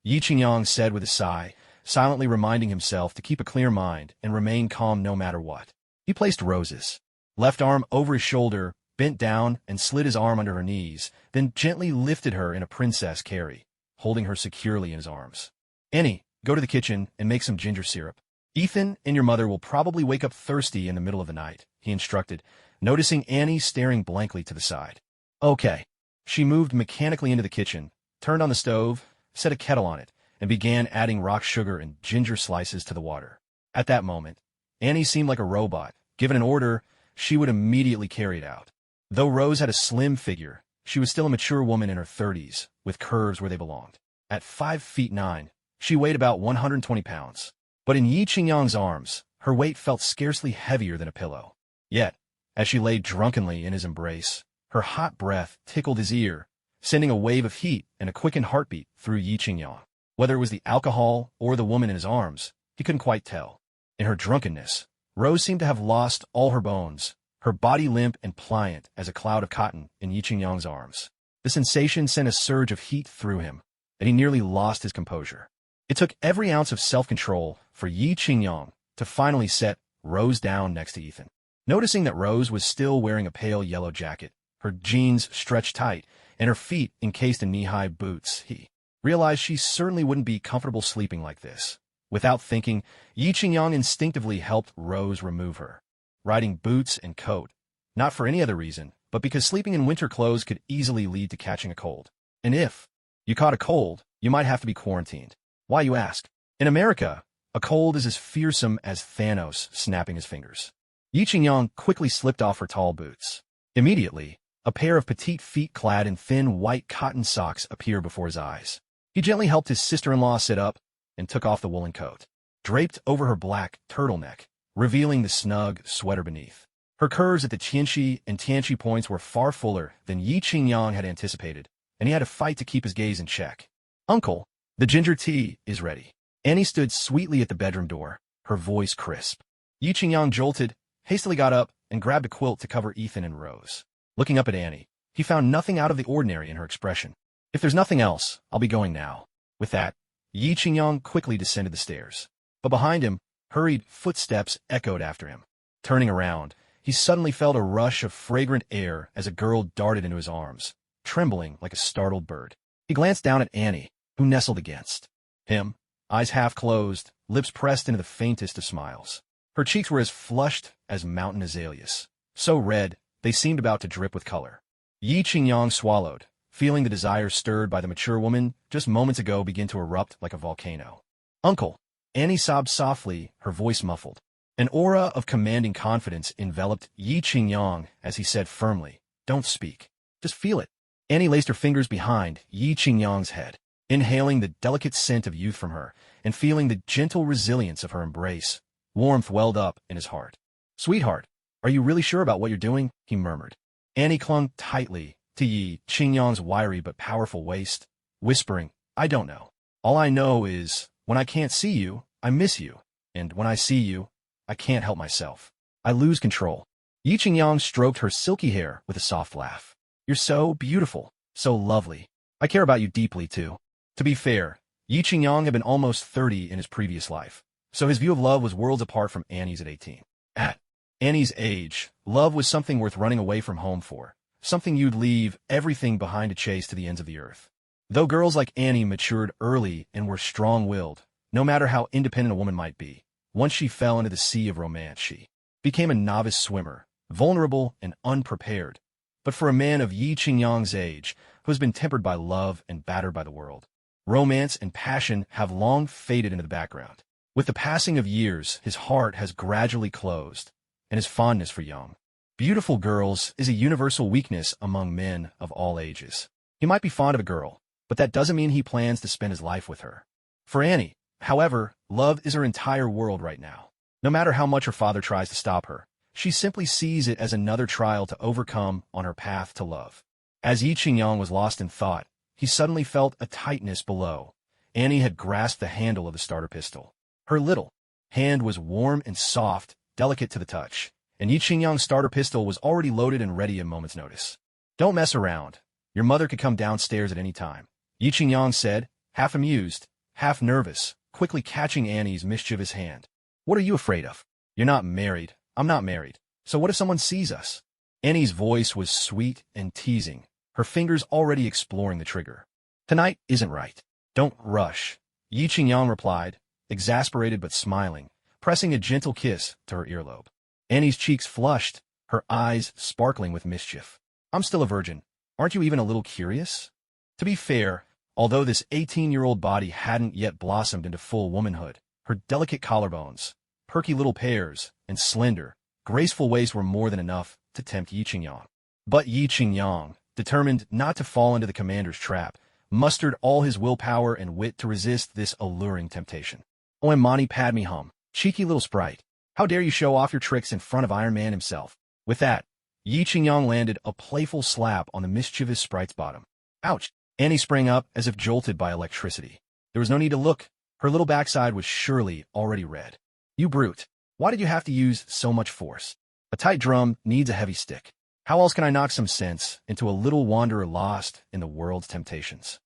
Yi Qingyang said with a sigh, silently reminding himself to keep a clear mind and remain calm no matter what. He placed Rose's left arm over his shoulder, bent down and slid his arm under her knees, then gently lifted her in a princess carry, holding her securely in his arms. Annie, go to the kitchen and make some ginger syrup. Ethan and your mother will probably wake up thirsty in the middle of the night, he instructed, noticing Annie staring blankly to the side. Okay. She moved mechanically into the kitchen, turned on the stove, set a kettle on it, and began adding rock sugar and ginger slices to the water. At that moment, Annie seemed like a robot. Given an order, she would immediately carry it out. Though Rose had a slim figure, she was still a mature woman in her 30s, with curves where they belonged. At 5'9", she weighed about 120 pounds. But in Yi Qingyang's arms, her weight felt scarcely heavier than a pillow. Yet, as she lay drunkenly in his embrace, her hot breath tickled his ear, sending a wave of heat and a quickened heartbeat through Yi Qingyang. Whether it was the alcohol or the woman in his arms, he couldn't quite tell. In her drunkenness, Rose seemed to have lost all her bones, her body limp and pliant as a cloud of cotton in Yi Qingyang's arms. The sensation sent a surge of heat through him, and he nearly lost his composure. It took every ounce of self-control for Yi Qingyang to finally set Rose down next to Ethan. Noticing that Rose was still wearing a pale yellow jacket, her jeans stretched tight, and her feet encased in knee-high boots, he realized she certainly wouldn't be comfortable sleeping like this. Without thinking, Yi Qingyang instinctively helped Rose remove her riding boots and coat, not for any other reason, but because sleeping in winter clothes could easily lead to catching a cold. And if you caught a cold, you might have to be quarantined. Why, you ask? In America, a cold is as fearsome as Thanos snapping his fingers. Yi Qingyang quickly slipped off her tall boots. Immediately, a pair of petite feet clad in thin white cotton socks appeared before his eyes. He gently helped his sister-in-law sit up and took off the woolen coat, draped over her black turtleneck, revealing the snug sweater beneath. Her curves at the Qianxi and Tianxi points were far fuller than Yi Qingyang had anticipated, and he had to fight to keep his gaze in check. "Uncle, the ginger tea is ready." Annie stood sweetly at the bedroom door, her voice crisp. Yi Qingyang jolted, hastily got up, and grabbed a quilt to cover Ethan and Rose. Looking up at Annie, he found nothing out of the ordinary in her expression. "If there's nothing else, I'll be going now." With that, Yi Qingyang quickly descended the stairs. But behind him, hurried footsteps echoed after him. Turning around, he suddenly felt a rush of fragrant air as a girl darted into his arms, trembling like a startled bird. He glanced down at Annie, who nestled against him, eyes half closed, lips pressed into the faintest of smiles. Her cheeks were as flushed as mountain azaleas, so red they seemed about to drip with color. Yi Qingyang swallowed, feeling the desire stirred by the mature woman just moments ago begin to erupt like a volcano. "Uncle," Annie sobbed softly, her voice muffled. An aura of commanding confidence enveloped Yi Qingyang as he said firmly, "Don't speak. Just feel it." Annie laced her fingers behind Yi Qingyang's head, inhaling the delicate scent of youth from her and feeling the gentle resilience of her embrace. Warmth welled up in his heart. "Sweetheart, are you really sure about what you're doing?" he murmured. Annie clung tightly to Yi Qingyang's wiry but powerful waist, whispering, "I don't know. All I know is, when I can't see you, I miss you, and when I see you, I can't help myself. I lose control." Yi Qingyang stroked her silky hair with a soft laugh. "You're so beautiful, so lovely. I care about you deeply, too." To be fair, Yi Qingyang had been almost 30 in his previous life, so his view of love was worlds apart from Annie's at 18. At Annie's age, love was something worth running away from home for, something you'd leave everything behind to chase to the ends of the earth. Though girls like Annie matured early and were strong-willed, no matter how independent a woman might be, once she fell into the sea of romance, she became a novice swimmer, vulnerable and unprepared. But for a man of Yi Qingyang's age, who has been tempered by love and battered by the world, romance and passion have long faded into the background. With the passing of years, his heart has gradually closed, and his fondness for young, beautiful girls is a universal weakness among men of all ages. He might be fond of a girl, but that doesn't mean he plans to spend his life with her. For Annie, however, love is her entire world right now. No matter how much her father tries to stop her, she simply sees it as another trial to overcome on her path to love. As Yi Qingyang was lost in thought, he suddenly felt a tightness below. Annie had grasped the handle of the starter pistol. Her little hand was warm and soft, delicate to the touch, and Yi Qingyang's starter pistol was already loaded and ready a moment's notice. "Don't mess around. Your mother could come downstairs at any time," Yi Qingyang said, half amused, half nervous, quickly catching Annie's mischievous hand. "What are you afraid of? You're not married. I'm not married. So what if someone sees us?" Annie's voice was sweet and teasing, her fingers already exploring the trigger. "Tonight isn't right. Don't rush," Yi Qingyang replied, exasperated but smiling, pressing a gentle kiss to her earlobe. Annie's cheeks flushed, her eyes sparkling with mischief. "I'm still a virgin. Aren't you even a little curious?" To be fair, although this 18-year-old body hadn't yet blossomed into full womanhood, her delicate collarbones, perky little pears, and slender, graceful waist were more than enough to tempt Yi Qingyang. But Yi Qingyang, determined not to fall into the commander's trap, mustered all his willpower and wit to resist this alluring temptation. "Oh, Mani Padme Hum, cheeky little sprite. How dare you show off your tricks in front of Iron Man himself?" With that, Yi Qingyang landed a playful slap on the mischievous sprite's bottom. Ouch! Annie sprang up as if jolted by electricity. There was no need to look. Her little backside was surely already red. You brute. Why did you have to use so much force? A tight drum needs a heavy stick. How else can I knock some sense into a little wanderer lost in the world's temptations?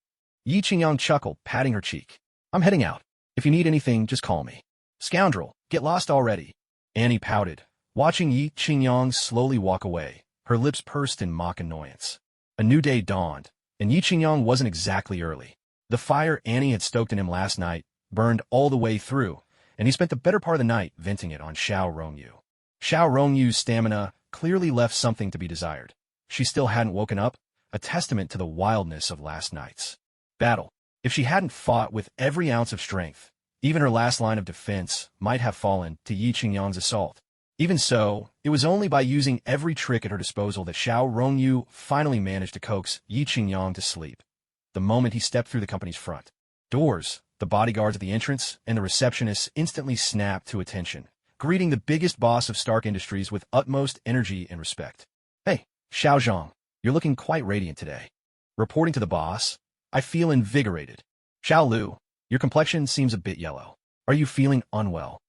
Yi Qingyang chuckled, patting her cheek. I'm heading out. If you need anything, just call me. Scoundrel, get lost already. Annie pouted, watching Yi Qingyang slowly walk away, her lips pursed in mock annoyance. A new day dawned, and Yi Qingyang wasn't exactly early. The fire Annie had stoked in him last night burned all the way through, and he spent the better part of the night venting it on Xiao Rongyu. Xiao Rongyu's stamina clearly left something to be desired. She still hadn't woken up, a testament to the wildness of last night's battle. If she hadn't fought with every ounce of strength, even her last line of defense might have fallen to Yi Qingyang's assault. Even so, it was only by using every trick at her disposal that Xiao Rongyu finally managed to coax Yi Qingyang to sleep. The moment he stepped through the company's front doors, the bodyguards at the entrance and the receptionists instantly snapped to attention, greeting the biggest boss of Stark Industries with utmost energy and respect. Hey, Xiao Zhang, you're looking quite radiant today. Reporting to the boss, I feel invigorated. Xiao Lu, your complexion seems a bit yellow. Are you feeling unwell?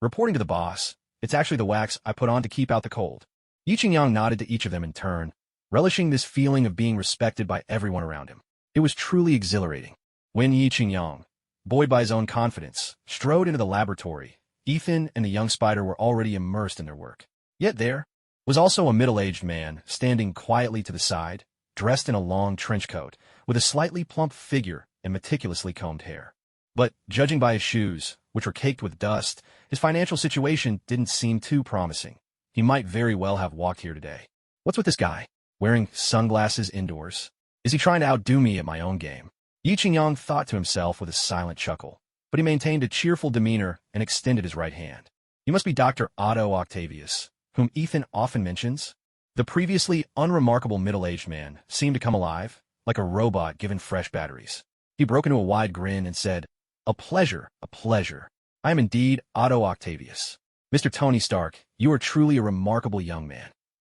Reporting to the boss, it's actually the wax I put on to keep out the cold. Yi Qingyang nodded to each of them in turn, relishing this feeling of being respected by everyone around him. It was truly exhilarating. When Yi Qingyang, buoyed by his own confidence, strode into the laboratory, Ethan and the young spider were already immersed in their work. Yet there was also a middle-aged man standing quietly to the side, dressed in a long trench coat, with a slightly plump figure and meticulously combed hair. But, judging by his shoes, which were caked with dust, his financial situation didn't seem too promising. He might very well have walked here today. What's with this guy? Wearing sunglasses indoors? Is he trying to outdo me at my own game? Yi Qingyang thought to himself with a silent chuckle, but he maintained a cheerful demeanor and extended his right hand. You must be Dr. Otto Octavius, whom Ethan often mentions. The previously unremarkable middle-aged man seemed to come alive, like a robot given fresh batteries. He broke into a wide grin and said, A pleasure, a pleasure. I am indeed Otto Octavius. Mr. Tony Stark, you are truly a remarkable young man.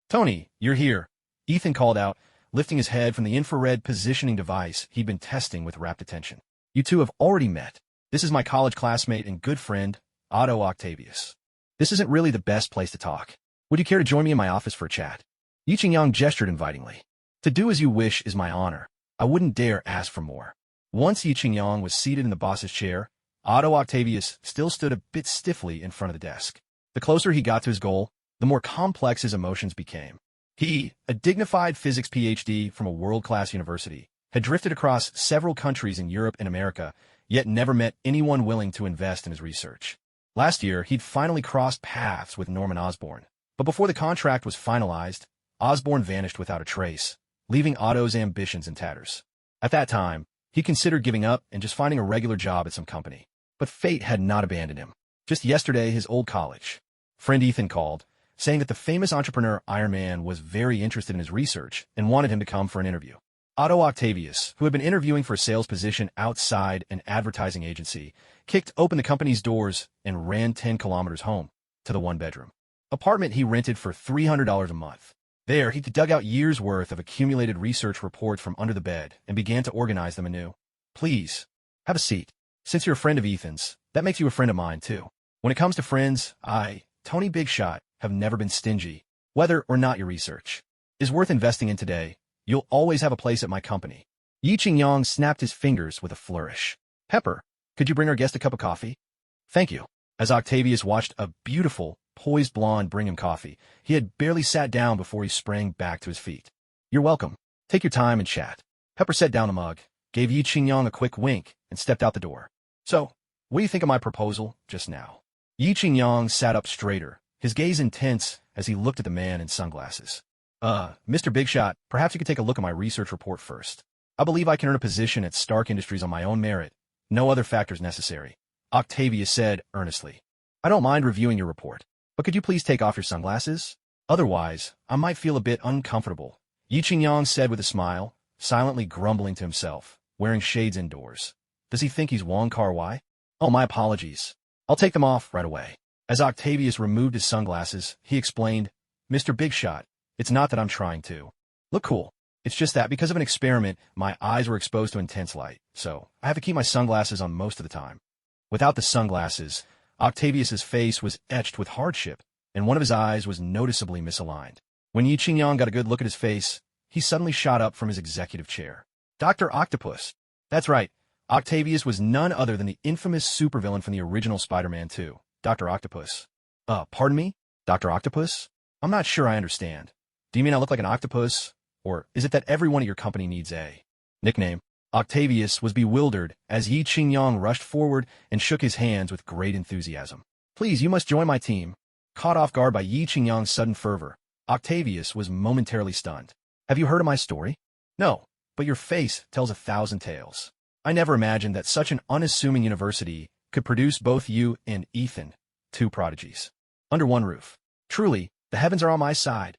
Tony, you're here, Ethan called out, lifting his head from the infrared positioning device he'd been testing with rapt attention. You two have already met. This is my college classmate and good friend, Otto Octavius. This isn't really the best place to talk. Would you care to join me in my office for a chat? Yi Qingyang gestured invitingly. To do as you wish is my honor. I wouldn't dare ask for more. Once Yi Qingyang was seated in the boss's chair, Otto Octavius still stood a bit stiffly in front of the desk. The closer he got to his goal, the more complex his emotions became. He, a dignified physics PhD from a world-class university, had drifted across several countries in Europe and America, yet never met anyone willing to invest in his research. Last year, he'd finally crossed paths with Norman Osborn, but before the contract was finalized, Osborn vanished without a trace, leaving Otto's ambitions in tatters. At that time, he considered giving up and just finding a regular job at some company. But fate had not abandoned him. Just yesterday, his old college friend Ethan called, saying that the famous entrepreneur Iron Man was very interested in his research and wanted him to come for an interview. Otto Octavius, who had been interviewing for a sales position outside an advertising agency, kicked open the company's doors and ran 10 kilometers home to the one-bedroom apartment he rented for $300 a month. There, he dug out years' worth of accumulated research reports from under the bed and began to organize them anew. Please, have a seat. Since you're a friend of Ethan's, that makes you a friend of mine, too. When it comes to friends, I, Tony Big Shot, have never been stingy. Whether or not your research is worth investing in today, you'll always have a place at my company. Yi Qingyang snapped his fingers with a flourish. Pepper, could you bring our guest a cup of coffee? Thank you. As Octavius watched a beautiful, poised blonde bring him coffee, he had barely sat down before he sprang back to his feet. You're welcome. Take your time and chat. Pepper set down the mug, gave Yi Qingyang a quick wink, and stepped out the door. So, what do you think of my proposal just now? Yi Qingyang sat up straighter, his gaze intense as he looked at the man in sunglasses. Mr. Big Shot, perhaps you could take a look at my research report first. I believe I can earn a position at Stark Industries on my own merit. No other factors necessary. Octavius said earnestly. I don't mind reviewing your report, but could you please take off your sunglasses? Otherwise, I might feel a bit uncomfortable. Yi Qingyang said with a smile, silently grumbling to himself, wearing shades indoors. Does he think he's Wong Kar-wai? Oh, my apologies. I'll take them off right away. As Octavius removed his sunglasses, he explained, Mr. Big Shot, it's not that I'm trying to look cool. It's just that because of an experiment, my eyes were exposed to intense light, so I have to keep my sunglasses on most of the time. Without the sunglasses, Octavius's face was etched with hardship, and one of his eyes was noticeably misaligned. When Yi Qingyang got a good look at his face, he suddenly shot up from his executive chair. Dr. Octopus. That's right. Octavius was none other than the infamous supervillain from the original Spider-Man 2, Dr. Octopus. Pardon me? Dr. Octopus? I'm not sure I understand. Do you mean I look like an octopus? Or is it that everyone at your company needs a nickname? Octavius was bewildered as Yi Qingyang rushed forward and shook his hands with great enthusiasm. Please, you must join my team. Caught off guard by Yi Qingyang's sudden fervor, Octavius was momentarily stunned. Have you heard of my story? No, but your face tells 1,000 tales. I never imagined that such an unassuming university could produce both you and Ethan, two prodigies, under one roof. Truly, the heavens are on my side.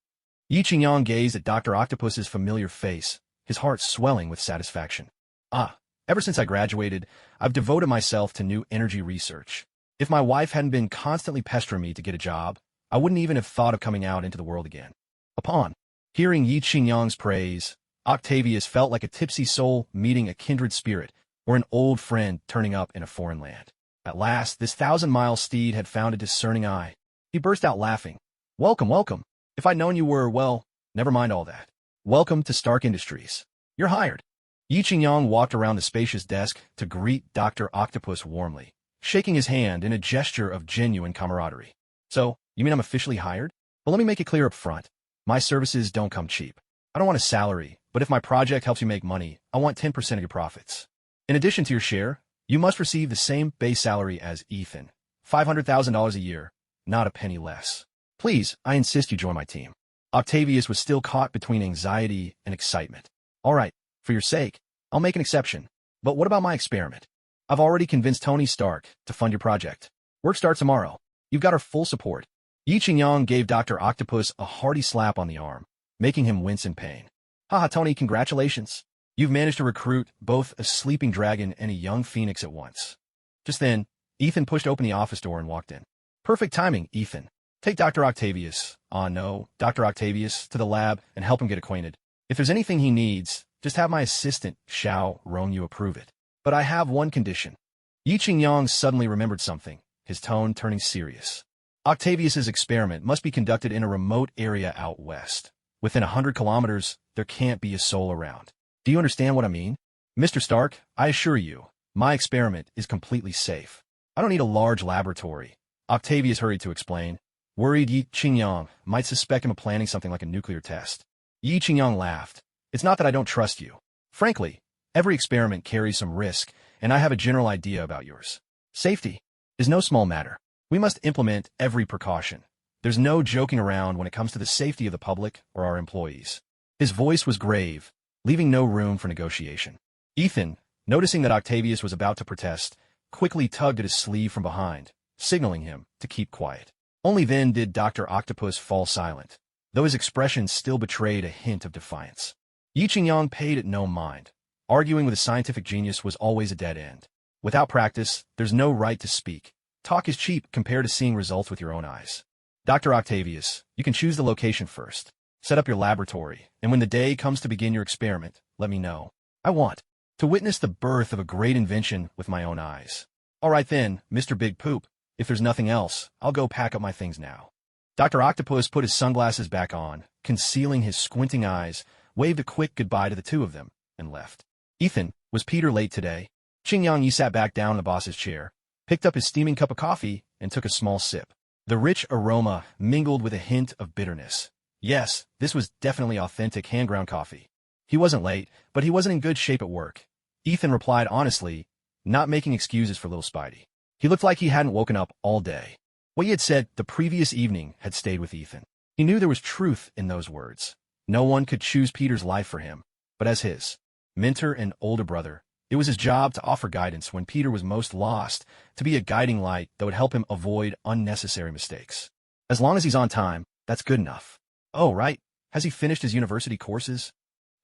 Yi Qingyang gazed at Dr. Octopus's familiar face, his heart swelling with satisfaction. Ever since I graduated, I've devoted myself to new energy research. If my wife hadn't been constantly pestering me to get a job, I wouldn't even have thought of coming out into the world again. Upon hearing Yi Qingyang's praise, Octavius felt like a tipsy soul meeting a kindred spirit or an old friend turning up in a foreign land. At last, this 1,000-mile steed had found a discerning eye. He burst out laughing. Welcome, welcome. If I'd known you were, well, never mind all that. Welcome to Stark Industries. You're hired. Yi Qingyang walked around the spacious desk to greet Dr. Octopus warmly, shaking his hand in a gesture of genuine camaraderie. So, you mean I'm officially hired? Well, let me make it clear up front. My services don't come cheap. I don't want a salary, but if my project helps you make money, I want 10% of your profits. In addition to your share, you must receive the same base salary as Ethan, $500,000 a year, not a penny less. Please, I insist you join my team. Octavius was still caught between anxiety and excitement. All right, for your sake, I'll make an exception. But what about my experiment? I've already convinced Tony Stark to fund your project. Work starts tomorrow. You've got our full support. Yi Qingyang gave Dr. Octopus a hearty slap on the arm, making him wince in pain. Haha, Tony, congratulations. You've managed to recruit both a sleeping dragon and a young phoenix at once. Just then, Ethan pushed open the office door and walked in. Perfect timing, Ethan. Take Dr. Octavius, Dr. Octavius, to the lab and help him get acquainted. If there's anything he needs, just have my assistant, Xiao Rongyu, approve it. But I have one condition. Yi Qingyang suddenly remembered something, his tone turning serious. Octavius's experiment must be conducted in a remote area out west. Within 100 kilometers, there can't be a soul around. Do you understand what I mean? Mr. Stark, I assure you, my experiment is completely safe. I don't need a large laboratory. Octavius hurried to explain. Worried Yi Qingyang might suspect him of planning something like a nuclear test. Yi Qingyang laughed. It's not that I don't trust you. Frankly, every experiment carries some risk, and I have a general idea about yours. Safety is no small matter. We must implement every precaution. There's no joking around when it comes to the safety of the public or our employees. His voice was grave, leaving no room for negotiation. Ethan, noticing that Octavius was about to protest, quickly tugged at his sleeve from behind, signaling him to keep quiet. Only then did Dr. Octopus fall silent, though his expression still betrayed a hint of defiance. Yi Qingyang paid it no mind. Arguing with a scientific genius was always a dead end. Without practice, there's no right to speak. Talk is cheap compared to seeing results with your own eyes. Dr. Octavius, you can choose the location first. Set up your laboratory, and when the day comes to begin your experiment, let me know. I want to witness the birth of a great invention with my own eyes. All right then, Mr. Big Poop. If there's nothing else, I'll go pack up my things now. Dr. Octopus put his sunglasses back on, concealing his squinting eyes, waved a quick goodbye to the two of them, and left. Ethan, was Peter late today? Qingyang Yi sat back down in the boss's chair, picked up his steaming cup of coffee, and took a small sip. The rich aroma mingled with a hint of bitterness. Yes, this was definitely authentic hand-ground coffee. He wasn't late, but he wasn't in good shape at work. Ethan replied honestly, not making excuses for little Spidey. He looked like he hadn't woken up all day. What he had said the previous evening had stayed with Ethan. He knew there was truth in those words. No one could choose Peter's life for him, but as his mentor and older brother, it was his job to offer guidance when Peter was most lost, to be a guiding light that would help him avoid unnecessary mistakes. As long as he's on time, that's good enough. Oh, right. Has he finished his university courses?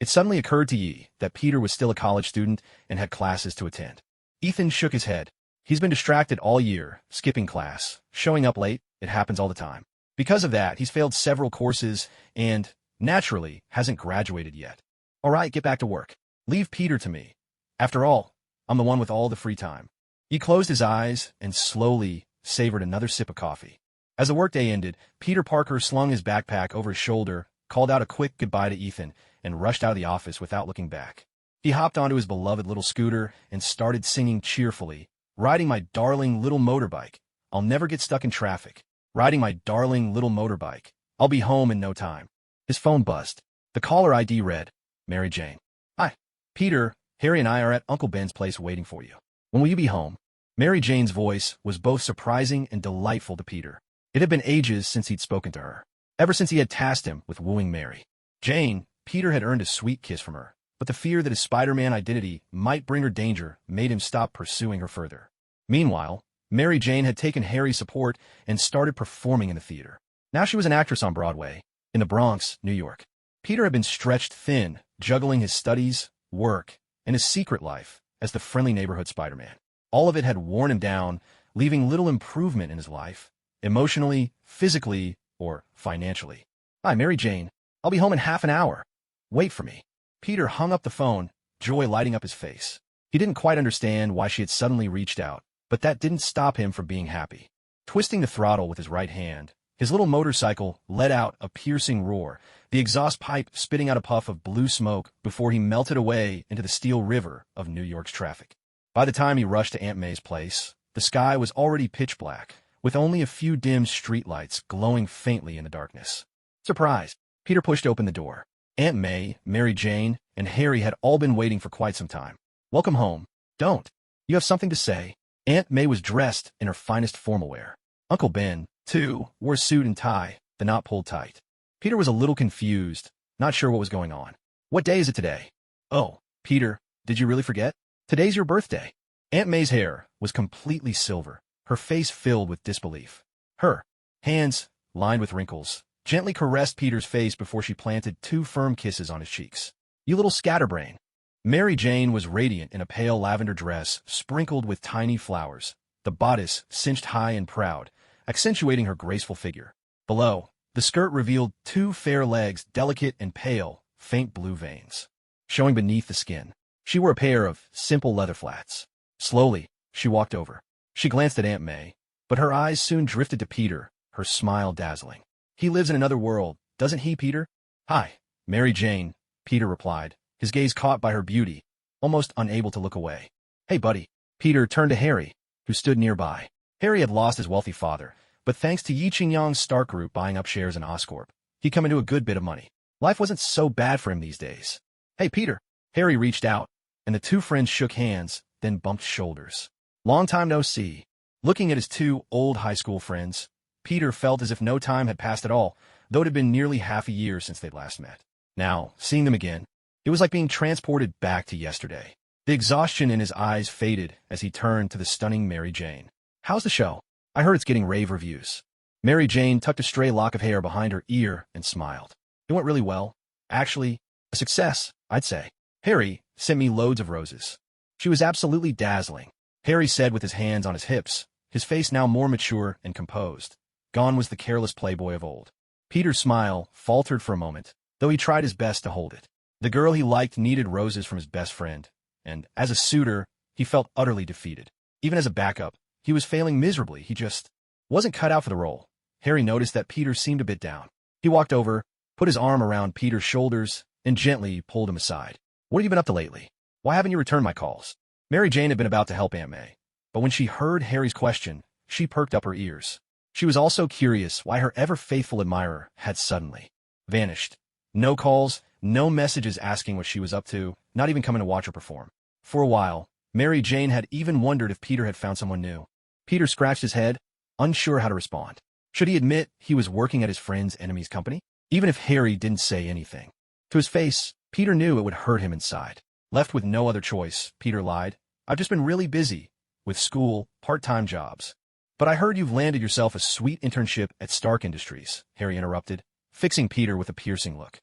It suddenly occurred to Yi that Peter was still a college student and had classes to attend. Ethan shook his head. He's been distracted all year, skipping class, showing up late. It happens all the time. Because of that, he's failed several courses and, naturally, hasn't graduated yet. All right, get back to work. Leave Peter to me. After all, I'm the one with all the free time. He closed his eyes and slowly savored another sip of coffee. As the workday ended, Peter Parker slung his backpack over his shoulder, called out a quick goodbye to Ethan, and rushed out of the office without looking back. He hopped onto his beloved little scooter and started singing cheerfully, "Riding my darling little motorbike. I'll never get stuck in traffic. Riding my darling little motorbike. I'll be home in no time." His phone buzzed. The caller ID read, "Mary Jane." "Hi, Peter. Harry and I are at Uncle Ben's place waiting for you. When will you be home?" Mary Jane's voice was both surprising and delightful to Peter. It had been ages since he'd spoken to her, ever since he had tasked him with wooing Mary Jane. Peter had earned a sweet kiss from her, but the fear that his Spider-Man identity might bring her danger made him stop pursuing her further. Meanwhile, Mary Jane had taken Harry's support and started performing in the theater. Now she was an actress on Broadway, in the Bronx, New York. Peter had been stretched thin, juggling his studies, work, and his secret life as the friendly neighborhood Spider-Man. All of it had worn him down, leaving little improvement in his life, emotionally, physically, or financially. "Hi, Mary Jane. I'll be home in half an hour. Wait for me." Peter hung up the phone, joy lighting up his face. He didn't quite understand why she had suddenly reached out, but that didn't stop him from being happy. Twisting the throttle with his right hand, his little motorcycle let out a piercing roar, the exhaust pipe spitting out a puff of blue smoke before he melted away into the steel river of New York's traffic. By the time he rushed to Aunt May's place, the sky was already pitch black, with only a few dim streetlights glowing faintly in the darkness. Surprise! Peter pushed open the door. Aunt May, Mary Jane, and Harry had all been waiting for quite some time. "Welcome home. Don't you have something to say?" Aunt May was dressed in her finest formal wear. Uncle Ben, too, wore a suit and tie, the knot pulled tight. Peter was a little confused, not sure what was going on. "What day is it today?" "Oh, Peter, did you really forget? Today's your birthday." Aunt May's hair was completely silver, her face filled with disbelief. Her hands, lined with wrinkles, gently caressed Peter's face before she planted 2 firm kisses on his cheeks. "You little scatterbrain." Mary Jane was radiant in a pale lavender dress sprinkled with tiny flowers, the bodice cinched high and proud, accentuating her graceful figure. Below, the skirt revealed 2 fair legs, delicate and pale, faint blue veins showing beneath the skin. She wore a pair of simple leather flats. Slowly, she walked over. She glanced at Aunt May, but her eyes soon drifted to Peter, her smile dazzling. "He lives in another world, doesn't he, Peter?" "Hi, Mary Jane," Peter replied, his gaze caught by her beauty, almost unable to look away. "Hey, buddy." Peter turned to Harry, who stood nearby. Harry had lost his wealthy father, but thanks to Yi Qingyang's Stark Group buying up shares in Oscorp, he'd come into a good bit of money. Life wasn't so bad for him these days. "Hey, Peter." Harry reached out, and the 2 friends shook hands, then bumped shoulders. "Long time no see." Looking at his 2 old high school friends, Peter felt as if no time had passed at all, though it had been nearly half a year since they'd last met. Now, seeing them again, it was like being transported back to yesterday. The exhaustion in his eyes faded as he turned to the stunning Mary Jane. "How's the show? I heard it's getting rave reviews." Mary Jane tucked a stray lock of hair behind her ear and smiled. "It went really well. Actually, a success, I'd say. Harry sent me loads of roses." She was absolutely dazzling, Harry said with his hands on his hips, his face now more mature and composed. Gone was the careless playboy of old. Peter's smile faltered for a moment, though he tried his best to hold it. The girl he liked needed roses from his best friend, and as a suitor, he felt utterly defeated. Even as a backup, he was failing miserably. He just wasn't cut out for the role. Harry noticed that Peter seemed a bit down. He walked over, put his arm around Peter's shoulders, and gently pulled him aside. "What have you been up to lately? Why haven't you returned my calls?" Mary Jane had been about to help Aunt May, but when she heard Harry's question, she perked up her ears. She was also curious why her ever-faithful admirer had suddenly vanished. No calls, no messages asking what she was up to, not even coming to watch her perform. For a while, Mary Jane had even wondered if Peter had found someone new. Peter scratched his head, unsure how to respond. Should he admit he was working at his friend's enemy's company? Even if Harry didn't say anything. To his face, Peter knew it would hurt him inside. Left with no other choice, Peter lied. "I've just been really busy, with school, part-time jobs." "But I heard you've landed yourself a sweet internship at Stark Industries," Harry interrupted, fixing Peter with a piercing look.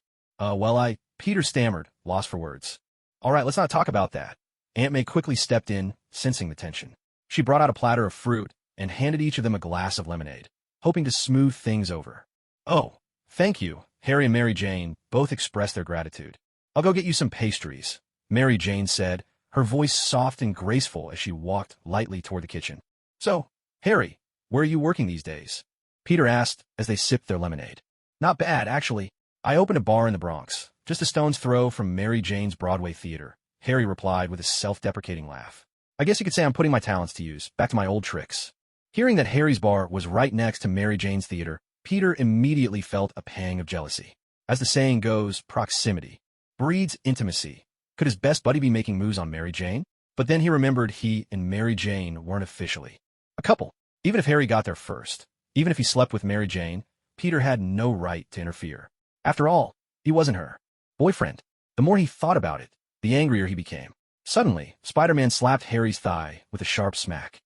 Peter stammered, lost for words. "All right, let's not talk about that." Aunt May quickly stepped in, sensing the tension. She brought out a platter of fruit and handed each of them a glass of lemonade, hoping to smooth things over. "Oh, thank you." Harry and Mary Jane both expressed their gratitude. I'll go get you some pastries, Mary Jane said, her voice soft and graceful as she walked lightly toward the kitchen. So, Harry, where are you working these days? Peter asked as they sipped their lemonade. Not bad, actually. I opened a bar in the Bronx, just a stone's throw from Mary Jane's Broadway theater, Harry replied with a self-deprecating laugh. I guess you could say I'm putting my talents to use, back to my old tricks. Hearing that Harry's bar was right next to Mary Jane's theater, Peter immediately felt a pang of jealousy. As the saying goes, proximity breeds intimacy. Could his best buddy be making moves on Mary Jane? But then he remembered he and Mary Jane weren't officially a couple. Even if Harry got there first, even if he slept with Mary Jane, Peter had no right to interfere. After all, he wasn't her boyfriend. The more he thought about it, the angrier he became. Suddenly, Spider-Man slapped Harry's thigh with a sharp smack.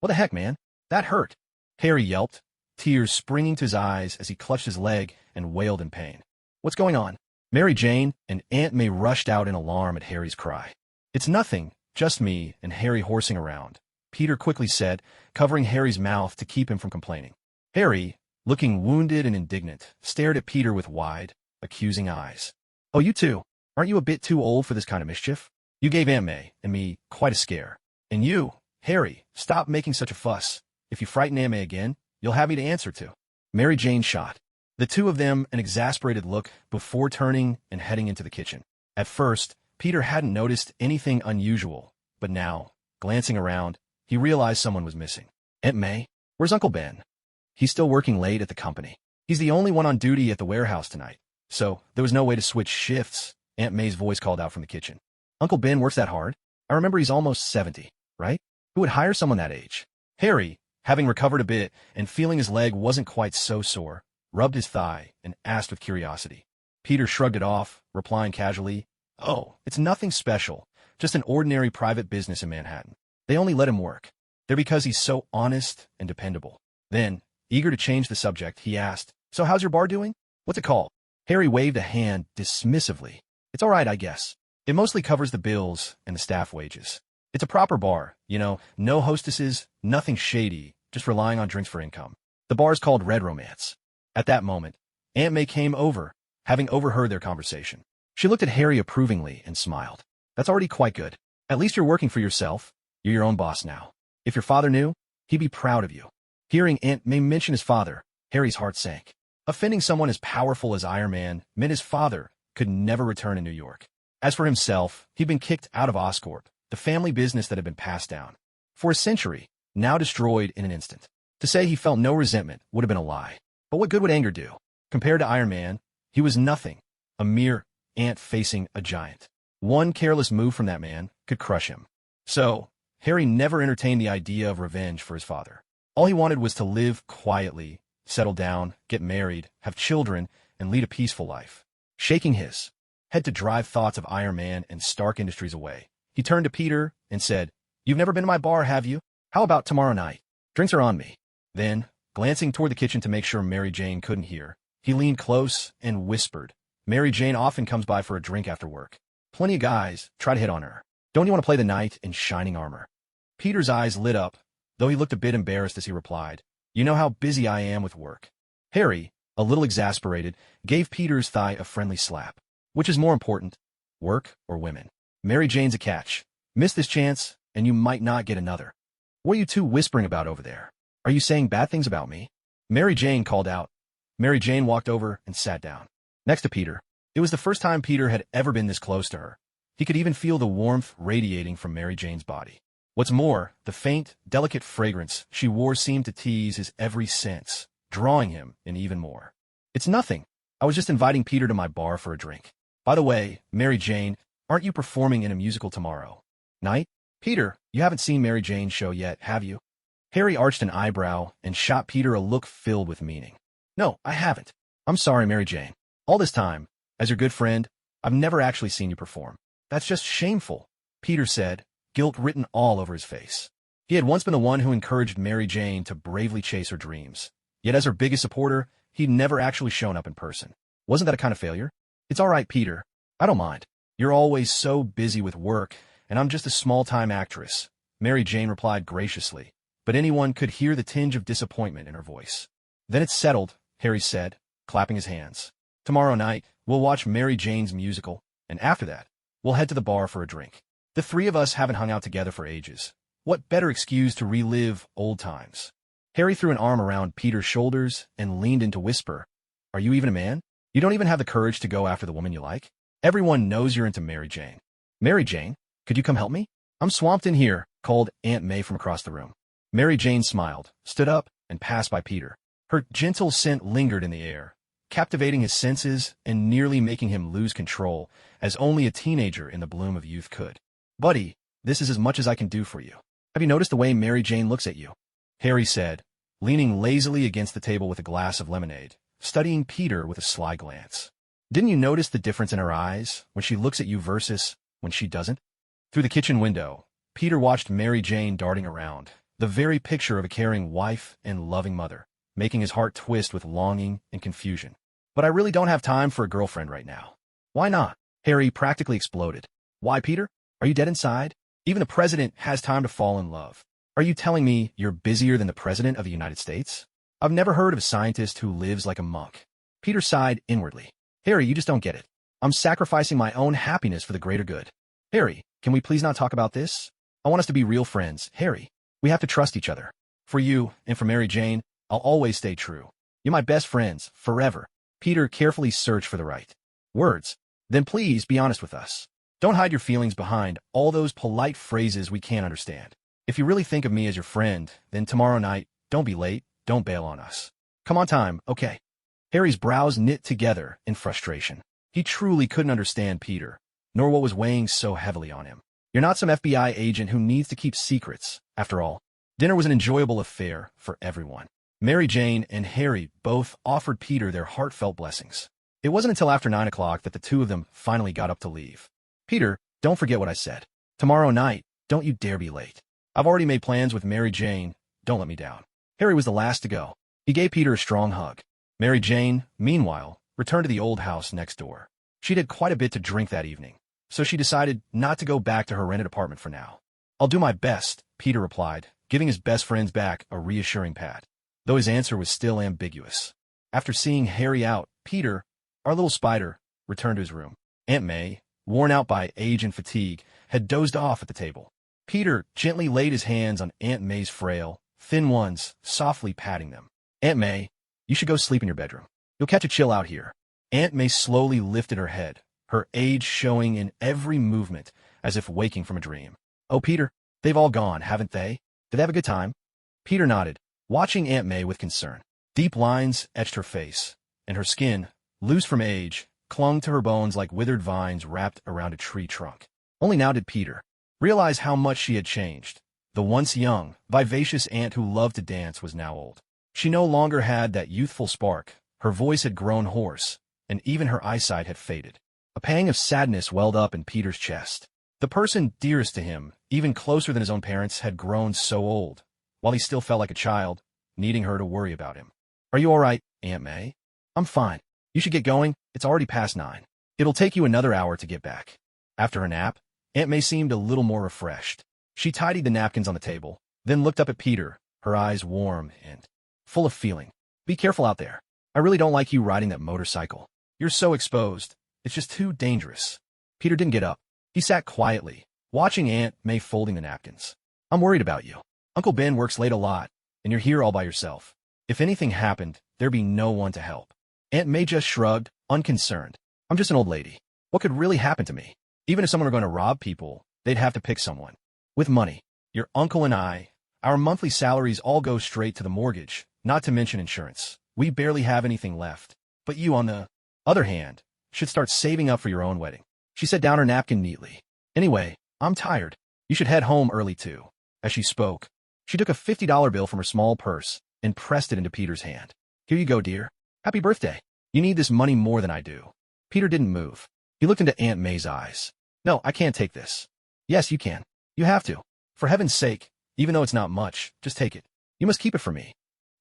What the heck, man? That hurt. Harry yelped, tears springing to his eyes as he clutched his leg and wailed in pain. What's going on? Mary Jane and Aunt May rushed out in alarm at Harry's cry. It's nothing, just me and Harry horsing around, Peter quickly said, covering Harry's mouth to keep him from complaining. Harry, looking wounded and indignant, stared at Peter with wide, accusing eyes. Oh, you two, aren't you a bit too old for this kind of mischief? You gave Aunt May and me quite a scare. And you, Harry, stop making such a fuss. If you frighten Aunt May again, you'll have me to answer to. Mary Jane shot the two of them an exasperated look before turning and heading into the kitchen. At first, Peter hadn't noticed anything unusual, but now, glancing around, he realized someone was missing. Aunt May? Where's Uncle Ben? He's still working late at the company. He's the only one on duty at the warehouse tonight, so there was no way to switch shifts, Aunt May's voice called out from the kitchen. Uncle Ben works that hard? I remember he's almost 70, right? Who would hire someone that age? Harry, having recovered a bit and feeling his leg wasn't quite so sore, rubbed his thigh and asked with curiosity. Peter shrugged it off, replying casually, Oh, it's nothing special, just an ordinary private business in Manhattan. They only let him work. They're because he's so honest and dependable. Then, eager to change the subject, he asked, So how's your bar doing? What's it called? Harry waved a hand dismissively. It's all right, I guess. It mostly covers the bills and the staff wages. It's a proper bar, no hostesses, nothing shady, just relying on drinks for income. The bar's called Red Romance. At that moment, Aunt May came over, having overheard their conversation. She looked at Harry approvingly and smiled. That's already quite good. At least you're working for yourself. You're your own boss now. If your father knew, he'd be proud of you. Hearing Aunt May mention his father, Harry's heart sank. Offending someone as powerful as Iron Man meant his father could never return in New York. As for himself, he'd been kicked out of Oscorp, the family business that had been passed down for a century, now destroyed in an instant. To say he felt no resentment would have been a lie. But what good would anger do? Compared to Iron Man, he was nothing, a mere ant facing a giant. One careless move from that man could crush him. So, Harry never entertained the idea of revenge for his father. All he wanted was to live quietly, settle down, get married, have children, and lead a peaceful life. Shaking his head to drive thoughts of Iron Man and Stark Industries away, he turned to Peter and said, You've never been to my bar, have you? How about tomorrow night? Drinks are on me. Then, glancing toward the kitchen to make sure Mary Jane couldn't hear, he leaned close and whispered, Mary Jane often comes by for a drink after work. Plenty of guys try to hit on her. Don't you want to play the knight in shining armor? Peter's eyes lit up, though he looked a bit embarrassed as he replied, You know how busy I am with work. Harry, a little exasperated, gave Peter's thigh a friendly slap. Which is more important, work or women? Mary Jane's a catch. Miss this chance, and you might not get another. What are you two whispering about over there? Are you saying bad things about me? Mary Jane called out. Mary Jane walked over and sat down next to Peter. It was the first time Peter had ever been this close to her. He could even feel the warmth radiating from Mary Jane's body. What's more, the faint, delicate fragrance she wore seemed to tease his every sense, drawing him in even more. It's nothing. I was just inviting Peter to my bar for a drink. By the way, Mary Jane, aren't you performing in a musical tomorrow night? Peter, you haven't seen Mary Jane's show yet, have you? Harry arched an eyebrow and shot Peter a look filled with meaning. No, I haven't. I'm sorry, Mary Jane. All this time, as your good friend, I've never actually seen you perform. That's just shameful, Peter said, guilt written all over his face. He had once been the one who encouraged Mary Jane to bravely chase her dreams. Yet as her biggest supporter, he'd never actually shown up in person. Wasn't that a kind of failure? It's all right, Peter. I don't mind. You're always so busy with work, and I'm just a small-time actress, Mary Jane replied graciously, but anyone could hear the tinge of disappointment in her voice. Then it's settled, Harry said, clapping his hands. Tomorrow night, we'll watch Mary Jane's musical. And after that, we'll head to the bar for a drink. The three of us haven't hung out together for ages. What better excuse to relive old times? Harry threw an arm around Peter's shoulders and leaned in to whisper, "Are you even a man? You don't even have the courage to go after the woman you like? Everyone knows you're into Mary Jane." "Mary Jane? Could you come help me? I'm swamped in here," called Aunt May from across the room. Mary Jane smiled, stood up, and passed by Peter. Her gentle scent lingered in the air, captivating his senses and nearly making him lose control, as only a teenager in the bloom of youth could. "Buddy, this is as much as I can do for you. Have you noticed the way Mary Jane looks at you?" Harry said, leaning lazily against the table with a glass of lemonade, studying Peter with a sly glance. "Didn't you notice the difference in her eyes when she looks at you versus when she doesn't?" Through the kitchen window, Peter watched Mary Jane darting around, the very picture of a caring wife and loving mother, making his heart twist with longing and confusion. "But I really don't have time for a girlfriend right now." "Why not?" Harry practically exploded. "Why, Peter? Are you dead inside? Even the president has time to fall in love. Are you telling me you're busier than the president of the United States? I've never heard of a scientist who lives like a monk." Peter sighed inwardly. "Harry, you just don't get it. I'm sacrificing my own happiness for the greater good." "Harry, can we please not talk about this? I want us to be real friends, Harry. We have to trust each other. For you, and for Mary Jane, I'll always stay true. You're my best friends, forever." Peter carefully searched for the right words. "Then please be honest with us. Don't hide your feelings behind all those polite phrases we can't understand. If you really think of me as your friend, then tomorrow night, don't be late, don't bail on us. Come on time, okay?" Harry's brows knit together in frustration. He truly couldn't understand Peter, nor what was weighing so heavily on him. You're not some FBI agent who needs to keep secrets. After all, dinner was an enjoyable affair for everyone. Mary Jane and Harry both offered Peter their heartfelt blessings. It wasn't until after 9 o'clock that the two of them finally got up to leave. "Peter, don't forget what I said. Tomorrow night, don't you dare be late. I've already made plans with Mary Jane. Don't let me down." Harry was the last to go. He gave Peter a strong hug. Mary Jane, meanwhile, returned to the old house next door. She'd had quite a bit to drink that evening, so she decided not to go back to her rented apartment for now. "I'll do my best," Peter replied, giving his best friends back a reassuring pat, though his answer was still ambiguous. After seeing Harry out, Peter, our little spider, returned to his room. Aunt May, worn out by age and fatigue, had dozed off at the table. Peter gently laid his hands on Aunt May's frail, thin ones, softly patting them. "Aunt May, you should go sleep in your bedroom. You'll catch a chill out here." Aunt May slowly lifted her head, her age showing in every movement, as if waking from a dream. "Oh, Peter, they've all gone, haven't they? Did they have a good time?" Peter nodded, watching Aunt May with concern. Deep lines etched her face, and her skin, loose from age, clung to her bones like withered vines wrapped around a tree trunk. Only now did Peter realize how much she had changed. The once young, vivacious aunt who loved to dance was now old. She no longer had that youthful spark, her voice had grown hoarse, and even her eyesight had faded. A pang of sadness welled up in Peter's chest. The person dearest to him, even closer than his own parents, had grown so old, while he still felt like a child, needing her to worry about him. "Are you all right, Aunt May?" "I'm fine. You should get going. It's already past 9. It'll take you another hour to get back." After her nap, Aunt May seemed a little more refreshed. She tidied the napkins on the table, then looked up at Peter, her eyes warm and full of feeling. "Be careful out there. I really don't like you riding that motorcycle. You're so exposed. It's just too dangerous." Peter didn't get up. He sat quietly, watching Aunt May folding the napkins. "I'm worried about you. Uncle Ben works late a lot, and you're here all by yourself. If anything happened, there'd be no one to help." Aunt May just shrugged, unconcerned. "I'm just an old lady. What could really happen to me? Even if someone were going to rob people, they'd have to pick someone with money. Your uncle and I, our monthly salaries all go straight to the mortgage, not to mention insurance. We barely have anything left. But you, on the other hand, should start saving up for your own wedding." She set down her napkin neatly. "Anyway, I'm tired. You should head home early, too." As she spoke, she took a $50 bill from her small purse and pressed it into Peter's hand. "Here you go, dear. Happy birthday. You need this money more than I do." Peter didn't move. He looked into Aunt May's eyes. "No, I can't take this." "Yes, you can. You have to. For heaven's sake, even though it's not much, just take it. You must keep it for me."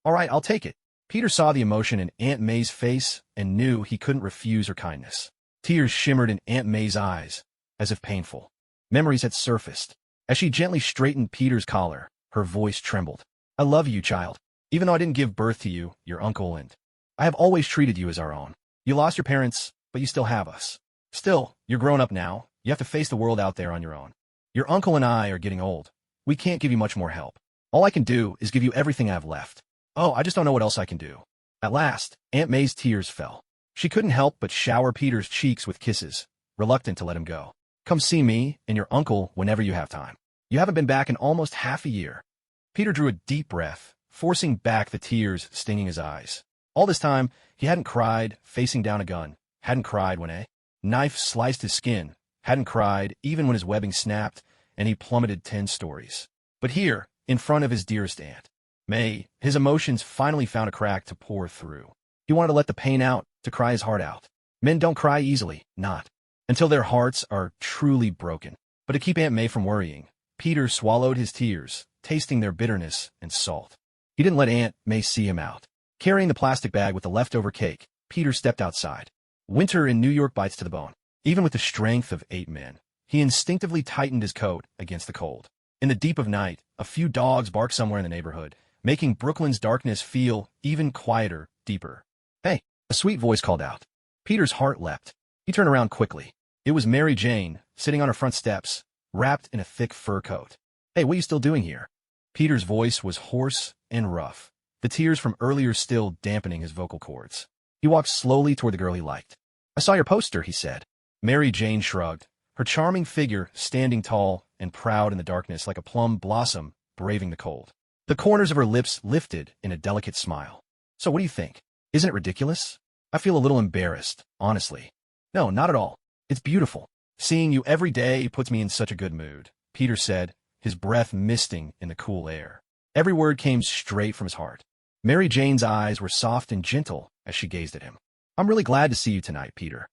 "All right, I'll take it." Peter saw the emotion in Aunt May's face and knew he couldn't refuse her kindness. Tears shimmered in Aunt May's eyes, as if painful. Memories had surfaced. As she gently straightened Peter's collar, her voice trembled. "I love you, child. Even though I didn't give birth to you, your uncle, and I have always treated you as our own. You lost your parents, but you still have us. Still, you're grown up now. You have to face the world out there on your own. Your uncle and I are getting old. We can't give you much more help. All I can do is give you everything I have left. Oh, I just don't know what else I can do. At last, Aunt May's tears fell. She couldn't help but shower Peter's cheeks with kisses, reluctant to let him go. Come see me and your uncle whenever you have time. You haven't been back in almost half a year. Peter drew a deep breath, forcing back the tears stinging his eyes. All this time, he hadn't cried facing down a gun, hadn't cried when a knife sliced his skin, hadn't cried even when his webbing snapped and he plummeted 10 stories. But here, in front of his dearest Aunt May, his emotions finally found a crack to pour through. He wanted to let the pain out, to cry his heart out. Men don't cry easily, not until their hearts are truly broken. But to keep Aunt May from worrying, Peter swallowed his tears, tasting their bitterness and salt. He didn't let Aunt May see him out. Carrying the plastic bag with the leftover cake, Peter stepped outside. Winter in New York bites to the bone. Even with the strength of 8 men, he instinctively tightened his coat against the cold. In the deep of night, a few dogs barked somewhere in the neighborhood, making Brooklyn's darkness feel even quieter, deeper. Hey, a sweet voice called out. Peter's heart leapt. He turned around quickly. It was Mary Jane, sitting on her front steps, wrapped in a thick fur coat. Hey, what are you still doing here? Peter's voice was hoarse and rough, the tears from earlier still dampening his vocal cords. He walked slowly toward the girl he liked. I saw your poster, he said. Mary Jane shrugged, her charming figure standing tall and proud in the darkness like a plum blossom braving the cold. The corners of her lips lifted in a delicate smile. So what do you think? Isn't it ridiculous? I feel a little embarrassed, honestly. No, not at all. It's beautiful. Seeing you every day puts me in such a good mood, Peter said, his breath misting in the cool air. Every word came straight from his heart. Mary Jane's eyes were soft and gentle as she gazed at him. I'm really glad to see you tonight, Peter.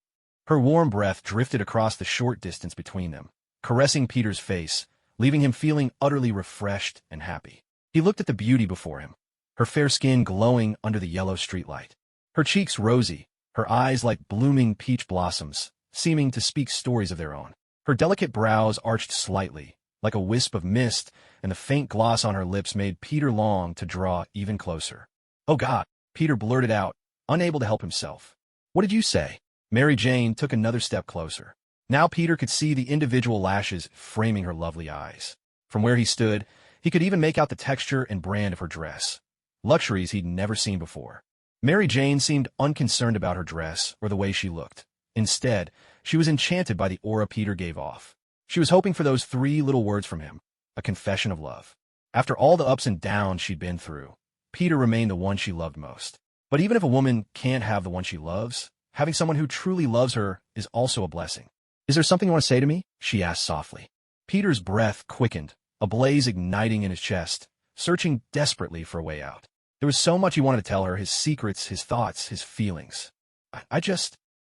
Her warm breath drifted across the short distance between them, caressing Peter's face, leaving him feeling utterly refreshed and happy. He looked at the beauty before him, her fair skin glowing under the yellow streetlight, her cheeks rosy, her eyes like blooming peach blossoms, seeming to speak stories of their own. Her delicate brows arched slightly, like a wisp of mist, and the faint gloss on her lips made Peter long to draw even closer. Oh God, Peter blurted out, unable to help himself. What did you say? Mary Jane took another step closer. Now Peter could see the individual lashes framing her lovely eyes. From where he stood, he could even make out the texture and brand of her dress, luxuries he'd never seen before. Mary Jane seemed unconcerned about her dress or the way she looked. Instead, she was enchanted by the aura Peter gave off. She was hoping for those 3 little words from him, a confession of love. After all the ups and downs she'd been through, Peter remained the one she loved most. But even if a woman can't have the one she loves, having someone who truly loves her is also a blessing. Is there something you want to say to me? She asked softly. Peter's breath quickened, a blaze igniting in his chest, searching desperately for a way out. There was so much he wanted to tell her, his secrets, his thoughts, his feelings. I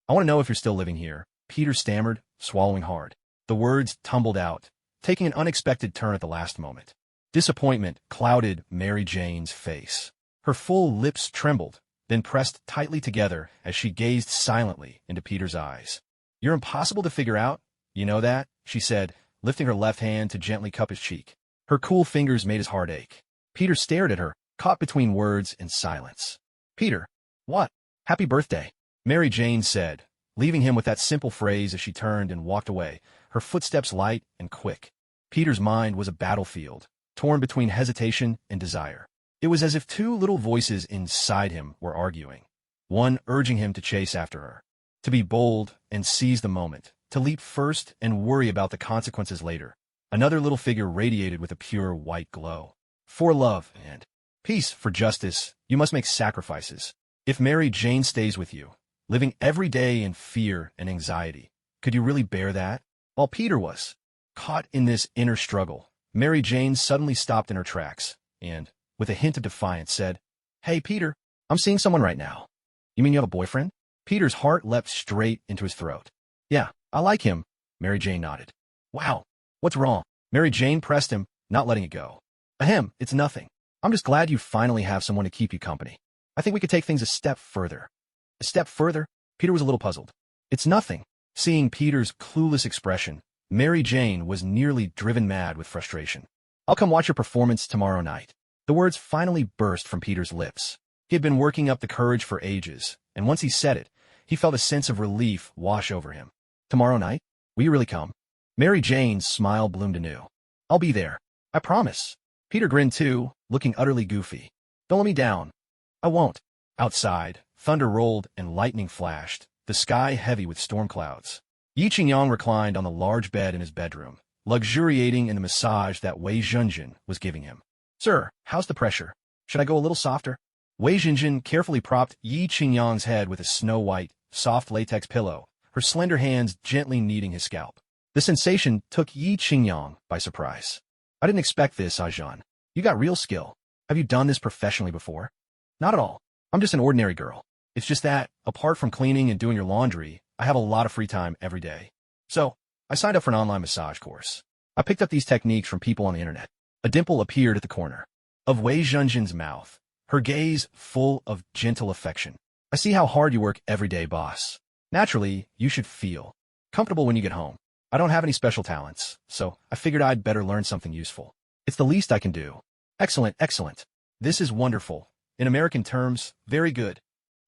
want to know if you're still living here, Peter stammered, swallowing hard. The words tumbled out, taking an unexpected turn at the last moment. Disappointment clouded Mary Jane's face. Her full lips trembled, then pressed tightly together as she gazed silently into Peter's eyes. You're impossible to figure out, you know that, she said, lifting her left hand to gently cup his cheek. Her cool fingers made his heart ache. Peter stared at her, caught between words and silence. Peter, what? Happy birthday, Mary Jane said, leaving him with that simple phrase as she turned and walked away, her footsteps light and quick. Peter's mind was a battlefield, torn between hesitation and desire. It was as if 2 little voices inside him were arguing, one urging him to chase after her, to be bold and seize the moment, to leap first and worry about the consequences later. Another little figure radiated with a pure white glow. For love and peace, for justice, you must make sacrifices. If Mary Jane stays with you, living every day in fear and anxiety, could you really bear that? While Peter was caught in this inner struggle, Mary Jane suddenly stopped in her tracks and, with a hint of defiance, said, Hey, Peter, I'm seeing someone right now. You mean you have a boyfriend? Peter's heart leapt straight into his throat. Yeah, I like him, Mary Jane nodded. Wow, what's wrong? Mary Jane pressed him, not letting it go. Ahem, it's nothing. I'm just glad you finally have someone to keep you company. I think we could take things a step further. A step further? Peter was a little puzzled. It's nothing. Seeing Peter's clueless expression, Mary Jane was nearly driven mad with frustration. I'll come watch your performance tomorrow night. The words finally burst from Peter's lips. He had been working up the courage for ages, and once he said it, he felt a sense of relief wash over him. Tomorrow night? Will you really come? Mary Jane's smile bloomed anew. I'll be there. I promise. Peter grinned too, looking utterly goofy. Don't let me down. I won't. Outside, thunder rolled and lightning flashed, the sky heavy with storm clouds. Yi Qingyang reclined on the large bed in his bedroom, luxuriating in the massage that Wei Zhenjin was giving him. Sir, how's the pressure? Should I go a little softer? Wei Zhenjin carefully propped Yi Qingyang's head with a snow-white, soft latex pillow, her slender hands gently kneading his scalp. The sensation took Yi Qingyang by surprise. I didn't expect this, Azure. You got real skill. Have you done this professionally before? Not at all. I'm just an ordinary girl. It's just that, apart from cleaning and doing your laundry, I have a lot of free time every day. So, I signed up for an online massage course. I picked up these techniques from people on the internet. A dimple appeared at the corner of Wei Zhenjin's mouth, her gaze full of gentle affection. I see how hard you work every day, boss. Naturally, you should feel comfortable when you get home. I don't have any special talents, so I figured I'd better learn something useful. It's the least I can do. Excellent, excellent. This is wonderful. In American terms, very good.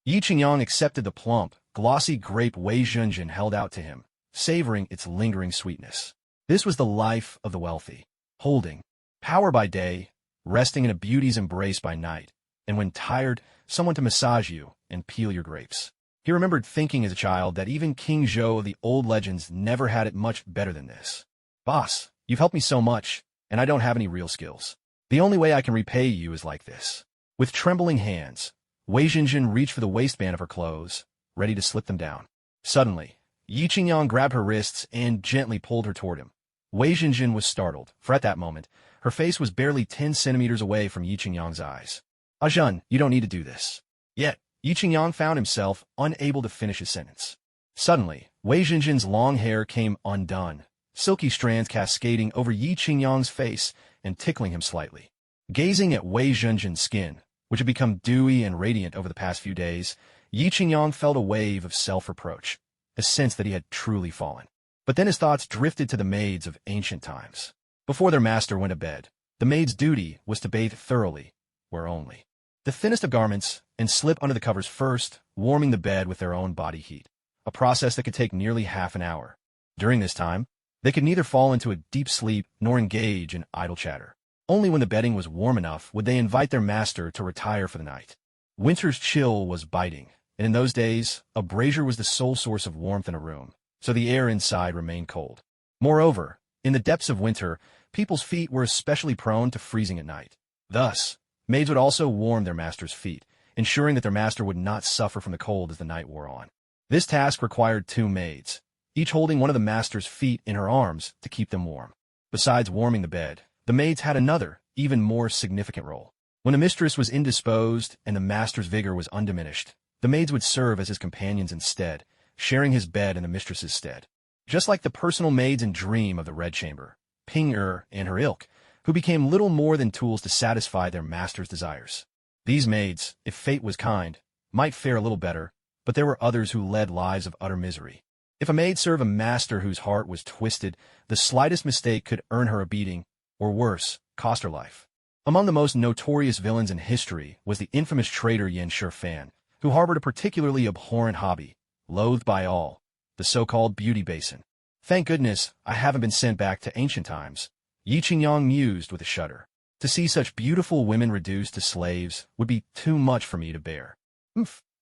Yi Qingyang accepted the plump, glossy grape Wei Zhenjin held out to him, savoring its lingering sweetness. This was the life of the wealthy. Holding power by day, resting in a beauty's embrace by night, and when tired, someone to massage you and peel your grapes. He remembered thinking as a child that even King Zhou of the old legends never had it much better than this. Boss, you've helped me so much, and I don't have any real skills. The only way I can repay you is like this. With trembling hands, Wei Zhenjin reached for the waistband of her clothes, ready to slip them down. Suddenly, Yi Qingyang grabbed her wrists and gently pulled her toward him. Wei Zhenjin was startled, for at that moment, her face was barely 10 centimeters away from Yi Qingyang's eyes. Ajun, you don't need to do this. Yet, Yi Qingyang found himself unable to finish his sentence. Suddenly, Wei Zhenjin's long hair came undone, silky strands cascading over Yi Qingyang's face and tickling him slightly. Gazing at Wei Zhenjin's skin, which had become dewy and radiant over the past few days, Yi Qingyang felt a wave of self-reproach, a sense that he had truly fallen. But then his thoughts drifted to the maids of ancient times. Before their master went to bed, the maid's duty was to bathe thoroughly, wear only the thinnest of garments, and slip under the covers first, warming the bed with their own body heat, a process that could take nearly half an hour. During this time, they could neither fall into a deep sleep nor engage in idle chatter. Only when the bedding was warm enough would they invite their master to retire for the night. Winter's chill was biting, and in those days, a brazier was the sole source of warmth in a room, so the air inside remained cold. Moreover, in the depths of winter, people's feet were especially prone to freezing at night. Thus, maids would also warm their master's feet, ensuring that their master would not suffer from the cold as the night wore on. This task required 2 maids, each holding one of the master's feet in her arms to keep them warm. Besides warming the bed, the maids had another, even more significant role. When the mistress was indisposed and the master's vigor was undiminished, the maids would serve as his companions instead, sharing his bed in the mistress's stead. Just like the personal maids in Dream of the Red Chamber, Ping-Er and her ilk, who became little more than tools to satisfy their master's desires. These maids, if fate was kind, might fare a little better, but there were others who led lives of utter misery. If a maid served a master whose heart was twisted, the slightest mistake could earn her a beating, or worse, cost her life. Among the most notorious villains in history was the infamous traitor Yan Shifan, who harbored a particularly abhorrent hobby, loathed by all, the so-called beauty basin. Thank goodness I haven't been sent back to ancient times, Yi Qingyang mused with a shudder. To see such beautiful women reduced to slaves would be too much for me to bear.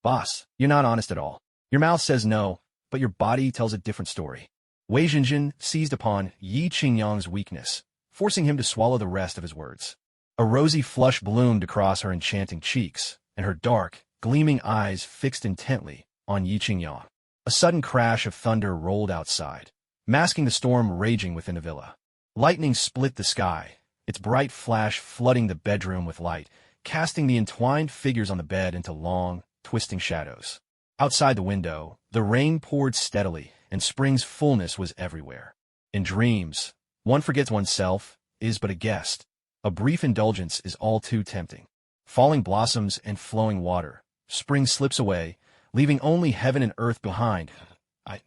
Boss, you're not honest at all. Your mouth says no, but your body tells a different story. Wei Zhenjin seized upon Yi Qingyang's weakness, forcing him to swallow the rest of his words. A rosy flush bloomed across her enchanting cheeks, and her dark, gleaming eyes fixed intently on Yi Qingyang. A sudden crash of thunder rolled outside, masking the storm raging within the villa. Lightning split the sky, its bright flash flooding the bedroom with light, casting the entwined figures on the bed into long, twisting shadows. Outside the window, the rain poured steadily, and spring's fullness was everywhere. In dreams, one forgets oneself, is but a guest. A brief indulgence is all too tempting. Falling blossoms and flowing water, spring slips away, leaving only heaven and earth behind.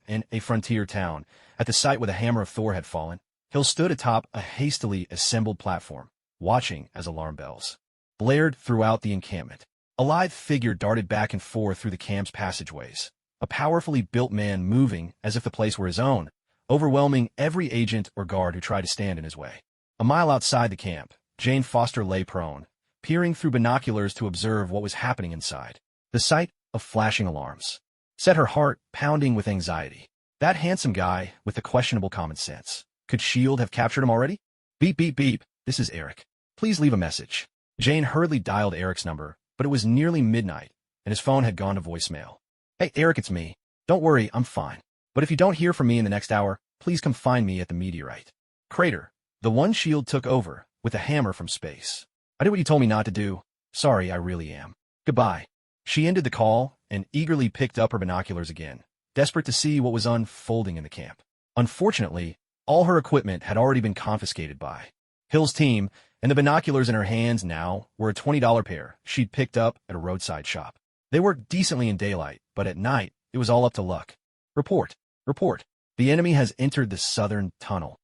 In a frontier town, at the site where the hammer of Thor had fallen, Hill stood atop a hastily assembled platform, watching as alarm bells blared throughout the encampment. A lithe figure darted back and forth through the camp's passageways, a powerfully built man moving as if the place were his own, overwhelming every agent or guard who tried to stand in his way. A mile outside the camp, Jane Foster lay prone, peering through binoculars to observe what was happening inside. The sight of flashing alarms set her heart pounding with anxiety. That handsome guy with the questionable common sense. Could S.H.I.E.L.D. have captured him already? Beep, beep, beep. This is Eric. Please leave a message. Jane hurriedly dialed Eric's number, but it was nearly midnight, and his phone had gone to voicemail. Hey, Eric, it's me. Don't worry, I'm fine. But if you don't hear from me in the next hour, please come find me at the meteorite crater. The one S.H.I.E.L.D. took over, with a hammer from space. I did what you told me not to do. Sorry, I really am. Goodbye. She ended the call and eagerly picked up her binoculars again, desperate to see what was unfolding in the camp. Unfortunately, all her equipment had already been confiscated by Hill's team, and the binoculars in her hands now were a $20 pair she'd picked up at a roadside shop. They worked decently in daylight, but at night, it was all up to luck. Report. Report. The enemy has entered the southern tunnel.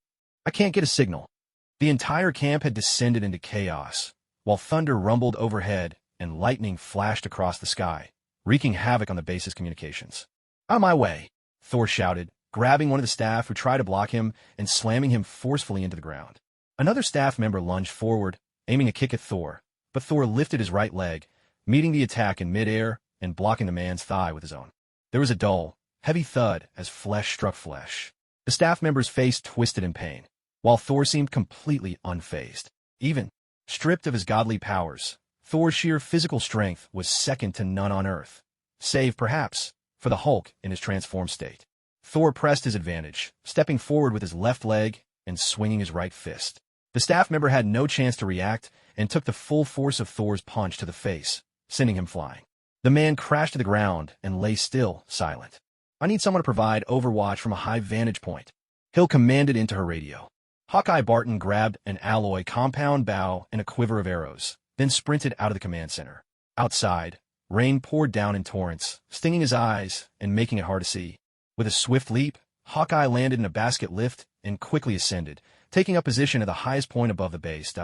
I can't get a signal. The entire camp had descended into chaos, while thunder rumbled overhead and lightning flashed across the sky, wreaking havoc on the base's communications. Out of my way, Thor shouted, grabbing one of the staff who tried to block him and slamming him forcefully into the ground. Another staff member lunged forward, aiming a kick at Thor, but Thor lifted his right leg, meeting the attack in midair and blocking the man's thigh with his own. There was a dull, heavy thud as flesh struck flesh. The staff member's face twisted in pain, while Thor seemed completely unfazed. Even stripped of his godly powers, Thor's sheer physical strength was second to none on Earth, save, perhaps, for the Hulk in his transformed state. Thor pressed his advantage, stepping forward with his left leg and swinging his right fist. The staff member had no chance to react and took the full force of Thor's punch to the face, sending him flying. The man crashed to the ground and lay still, silent. I need someone to provide overwatch from a high vantage point, Hill commanded into her radio. Hawkeye Barton grabbed an alloy compound bow and a quiver of arrows, then sprinted out of the command center. Outside, rain poured down in torrents, stinging his eyes and making it hard to see. With a swift leap, Hawkeye landed in a basket lift and quickly ascended, taking up position at the highest point above the base.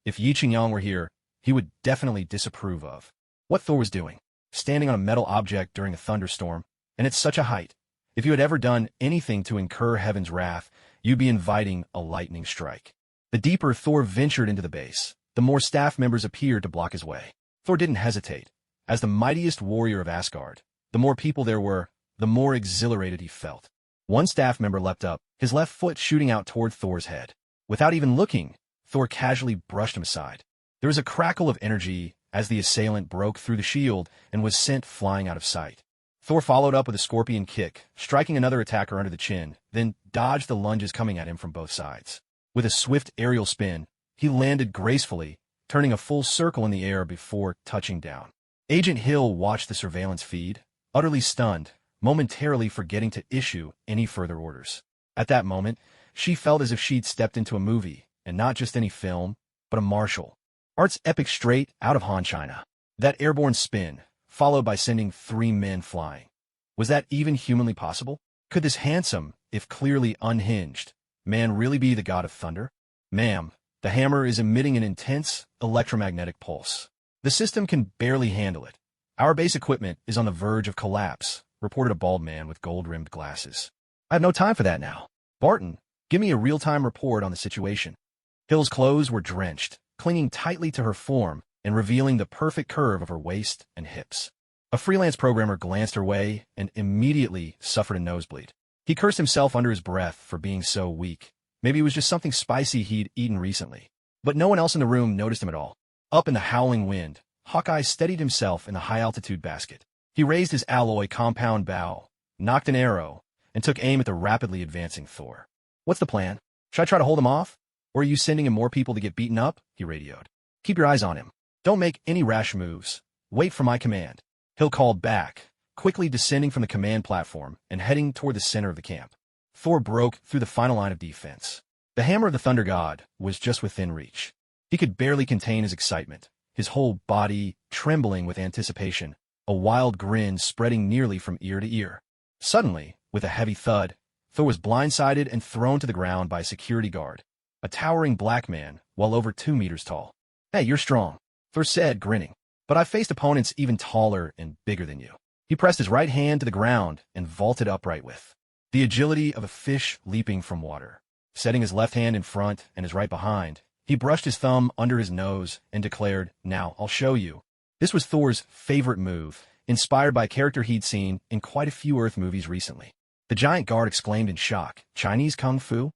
If Yi Qingyang were here, he would definitely disapprove of what Thor was doing, standing on a metal object during a thunderstorm, and at such a height. If you had ever done anything to incur heaven's wrath, you'd be inviting a lightning strike. The deeper Thor ventured into the base, the more staff members appeared to block his way. Thor didn't hesitate. As the mightiest warrior of Asgard, the more people there were, the more exhilarated he felt. One staff member leapt up, his left foot shooting out toward Thor's head. Without even looking, Thor casually brushed him aside. There was a crackle of energy as the assailant broke through the shield and was sent flying out of sight. Thor followed up with a scorpion kick, striking another attacker under the chin, then dodged the lunges coming at him from both sides. With a swift aerial spin, he landed gracefully, turning a full circle in the air before touching down. Agent Hill watched the surveillance feed, utterly stunned, momentarily forgetting to issue any further orders. At that moment, she felt as if she'd stepped into a movie, and not just any film, but a martial arts epic straight out of Han China. That airborne spin, followed by sending 3 men flying. Was that even humanly possible? Could this handsome, if clearly unhinged, man really be the god of thunder? Ma'am, the hammer is emitting an intense electromagnetic pulse. The system can barely handle it. Our base equipment is on the verge of collapse, reported a bald man with gold-rimmed glasses. I have no time for that now. Barton, give me a real-time report on the situation. Hill's clothes were drenched, clinging tightly to her form and revealing the perfect curve of her waist and hips. A freelance programmer glanced her way and immediately suffered a nosebleed. He cursed himself under his breath for being so weak. Maybe it was just something spicy he'd eaten recently. But no one else in the room noticed him at all. Up in the howling wind, Hawkeye steadied himself in the high-altitude basket. He raised his alloy compound bow, knocked an arrow, and took aim at the rapidly advancing Thor. What's the plan? Should I try to hold him off? Or are you sending him more people to get beaten up? He radioed. Keep your eyes on him. Don't make any rash moves. Wait for my command. Hill called back, quickly descending from the command platform and heading toward the center of the camp. Thor broke through the final line of defense. The hammer of the Thunder God was just within reach. He could barely contain his excitement, his whole body trembling with anticipation, a wild grin spreading nearly from ear to ear. Suddenly, with a heavy thud, Thor was blindsided and thrown to the ground by a security guard, a towering black man, well over 2 meters tall. Hey, you're strong, Thor said, grinning. But I've faced opponents even taller and bigger than you. He pressed his right hand to the ground and vaulted upright with the agility of a fish leaping from water. Setting his left hand in front and his right behind, he brushed his thumb under his nose and declared, "Now, I'll show you." This was Thor's favorite move, inspired by a character he'd seen in quite a few Earth movies recently. The giant guard exclaimed in shock, "Chinese kung fu?"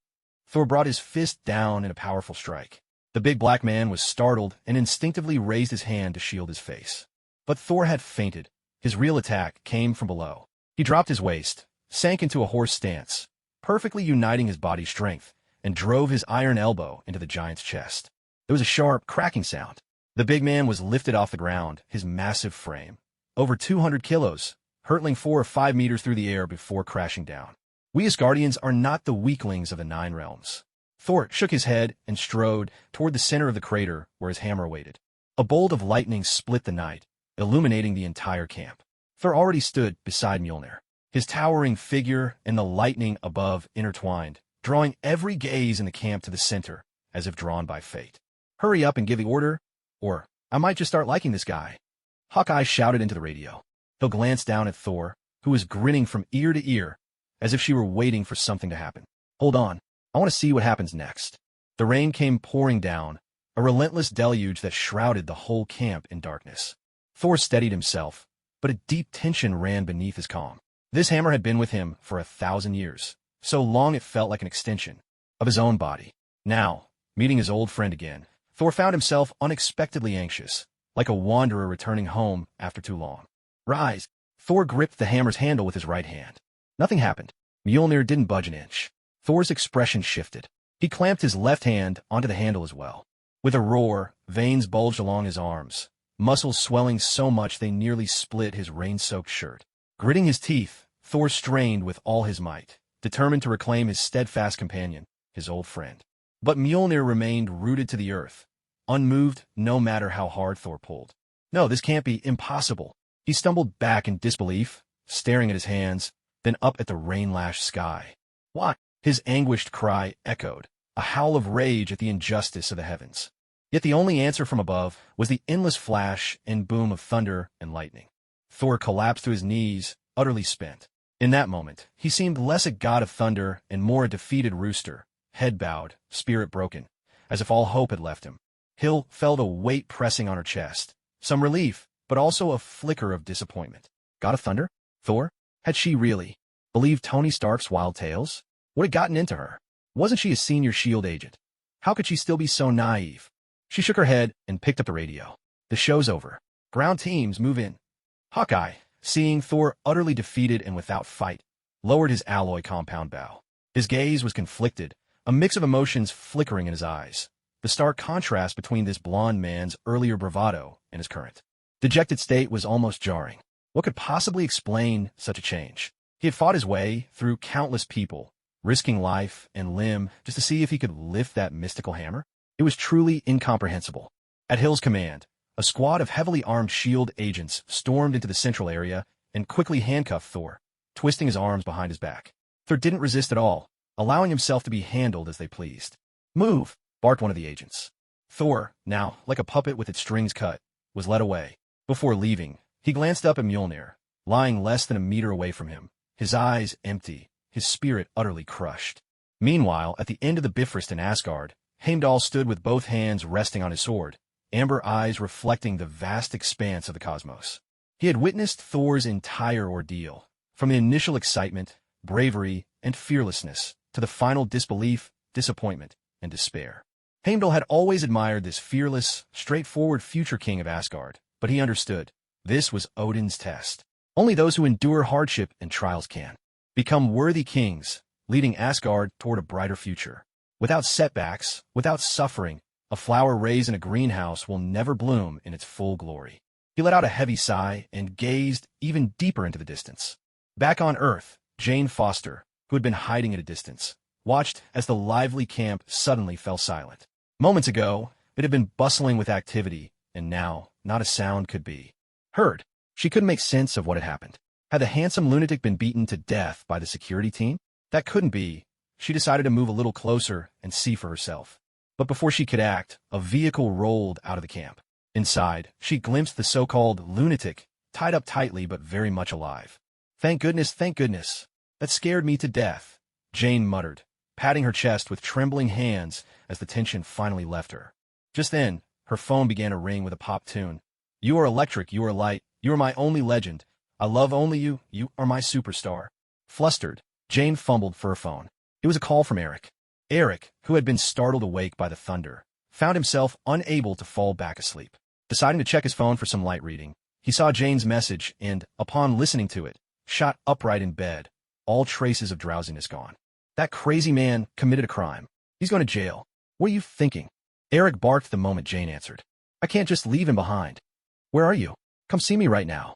Thor brought his fist down in a powerful strike. The big black man was startled and instinctively raised his hand to shield his face. But Thor had fainted. His real attack came from below. He dropped his waist, sank into a horse stance, perfectly uniting his body strength, and drove his iron elbow into the giant's chest. There was a sharp, cracking sound. The big man was lifted off the ground, his massive frame, over 200 kilos, hurtling 4 or 5 meters through the air before crashing down. We Asgardians are not the weaklings of the Nine Realms. Thor shook his head and strode toward the center of the crater where his hammer waited. A bolt of lightning split the night, illuminating the entire camp. Thor already stood beside Mjolnir, his towering figure and the lightning above intertwined, drawing every gaze in the camp to the center, as if drawn by fate. "Hurry up and give the order, or I might just start liking this guy," Hawkeye shouted into the radio. He'll glanced down at Thor, who was grinning from ear to ear, as if she were waiting for something to happen. "Hold on, I want to see what happens next." The rain came pouring down, a relentless deluge that shrouded the whole camp in darkness. Thor steadied himself, but a deep tension ran beneath his calm. This hammer had been with him for 1,000 years, so long it felt like an extension of his own body. Now, meeting his old friend again, Thor found himself unexpectedly anxious, like a wanderer returning home after too long. "Rise!" Thor gripped the hammer's handle with his right hand. Nothing happened. Mjolnir didn't budge an inch. Thor's expression shifted. He clamped his left hand onto the handle as well. With a roar, veins bulged along his arms, muscles swelling so much they nearly split his rain-soaked shirt. Gritting his teeth, Thor strained with all his might, determined to reclaim his steadfast companion, his old friend. But Mjolnir remained rooted to the earth, unmoved no matter how hard Thor pulled. "No, this can't be. Impossible." He stumbled back in disbelief, staring at his hands, then up at the rain-lashed sky. "What?" His anguished cry echoed, a howl of rage at the injustice of the heavens. Yet the only answer from above was the endless flash and boom of thunder and lightning. Thor collapsed to his knees, utterly spent. In that moment, he seemed less a god of thunder and more a defeated rooster, head bowed, spirit broken, as if all hope had left him. Hill felt a weight pressing on her chest, some relief, but also a flicker of disappointment. God of thunder? Thor? Had she really believed Tony Stark's wild tales? What had gotten into her? Wasn't she a senior S.H.I.E.L.D. agent? How could she still be so naive? She shook her head and picked up the radio. "The show's over. Ground teams, move in." Hawkeye, seeing Thor utterly defeated and without fight, lowered his alloy compound bow. His gaze was conflicted, a mix of emotions flickering in his eyes, the stark contrast between this blond man's earlier bravado and his current dejected state was almost jarring. What could possibly explain such a change? He had fought his way through countless people, risking life and limb just to see if he could lift that mystical hammer. It was truly incomprehensible. At Hill's command, a squad of heavily armed S.H.I.E.L.D. agents stormed into the central area and quickly handcuffed Thor, twisting his arms behind his back. Thor didn't resist at all, allowing himself to be handled as they pleased. "Move!" barked one of the agents. Thor, now like a puppet with its strings cut, was led away. Before leaving, he glanced up at Mjolnir, lying less than a meter away from him, his eyes empty, his spirit utterly crushed. Meanwhile, at the end of the Bifrost in Asgard, Heimdall stood with both hands resting on his sword, amber eyes reflecting the vast expanse of the cosmos. He had witnessed Thor's entire ordeal, from the initial excitement, bravery, and fearlessness, to the final disbelief, disappointment, and despair. Heimdall had always admired this fearless, straightforward future king of Asgard, but he understood. This was Odin's test. Only those who endure hardship and trials can become worthy kings, leading Asgard toward a brighter future. Without setbacks, without suffering, a flower raised in a greenhouse will never bloom in its full glory. He let out a heavy sigh and gazed even deeper into the distance. Back on Earth, Jane Foster, who had been hiding at a distance, watched as the lively camp suddenly fell silent. Moments ago, it had been bustling with activity, and now not a sound could be heard. She couldn't make sense of what had happened. Had the handsome lunatic been beaten to death by the security team? That couldn't be. She decided to move a little closer and see for herself. But before she could act, a vehicle rolled out of the camp. Inside, she glimpsed the so-called lunatic, tied up tightly but very much alive. Thank goodness, thank goodness. That scared me to death, Jane muttered, patting her chest with trembling hands as the tension finally left her. Just then, her phone began to ring with a pop tune. You are electric, you are light, you are my only legend. I love only you, you are my superstar. Flustered, Jane fumbled for her phone. It was a call from Eric. Eric, who had been startled awake by the thunder, found himself unable to fall back asleep. Deciding to check his phone for some light reading, he saw Jane's message and, upon listening to it, shot upright in bed, all traces of drowsiness gone. That crazy man committed a crime. He's going to jail. What are you thinking? Eric barked the moment Jane answered. I can't just leave him behind. Where are you? Come see me right now.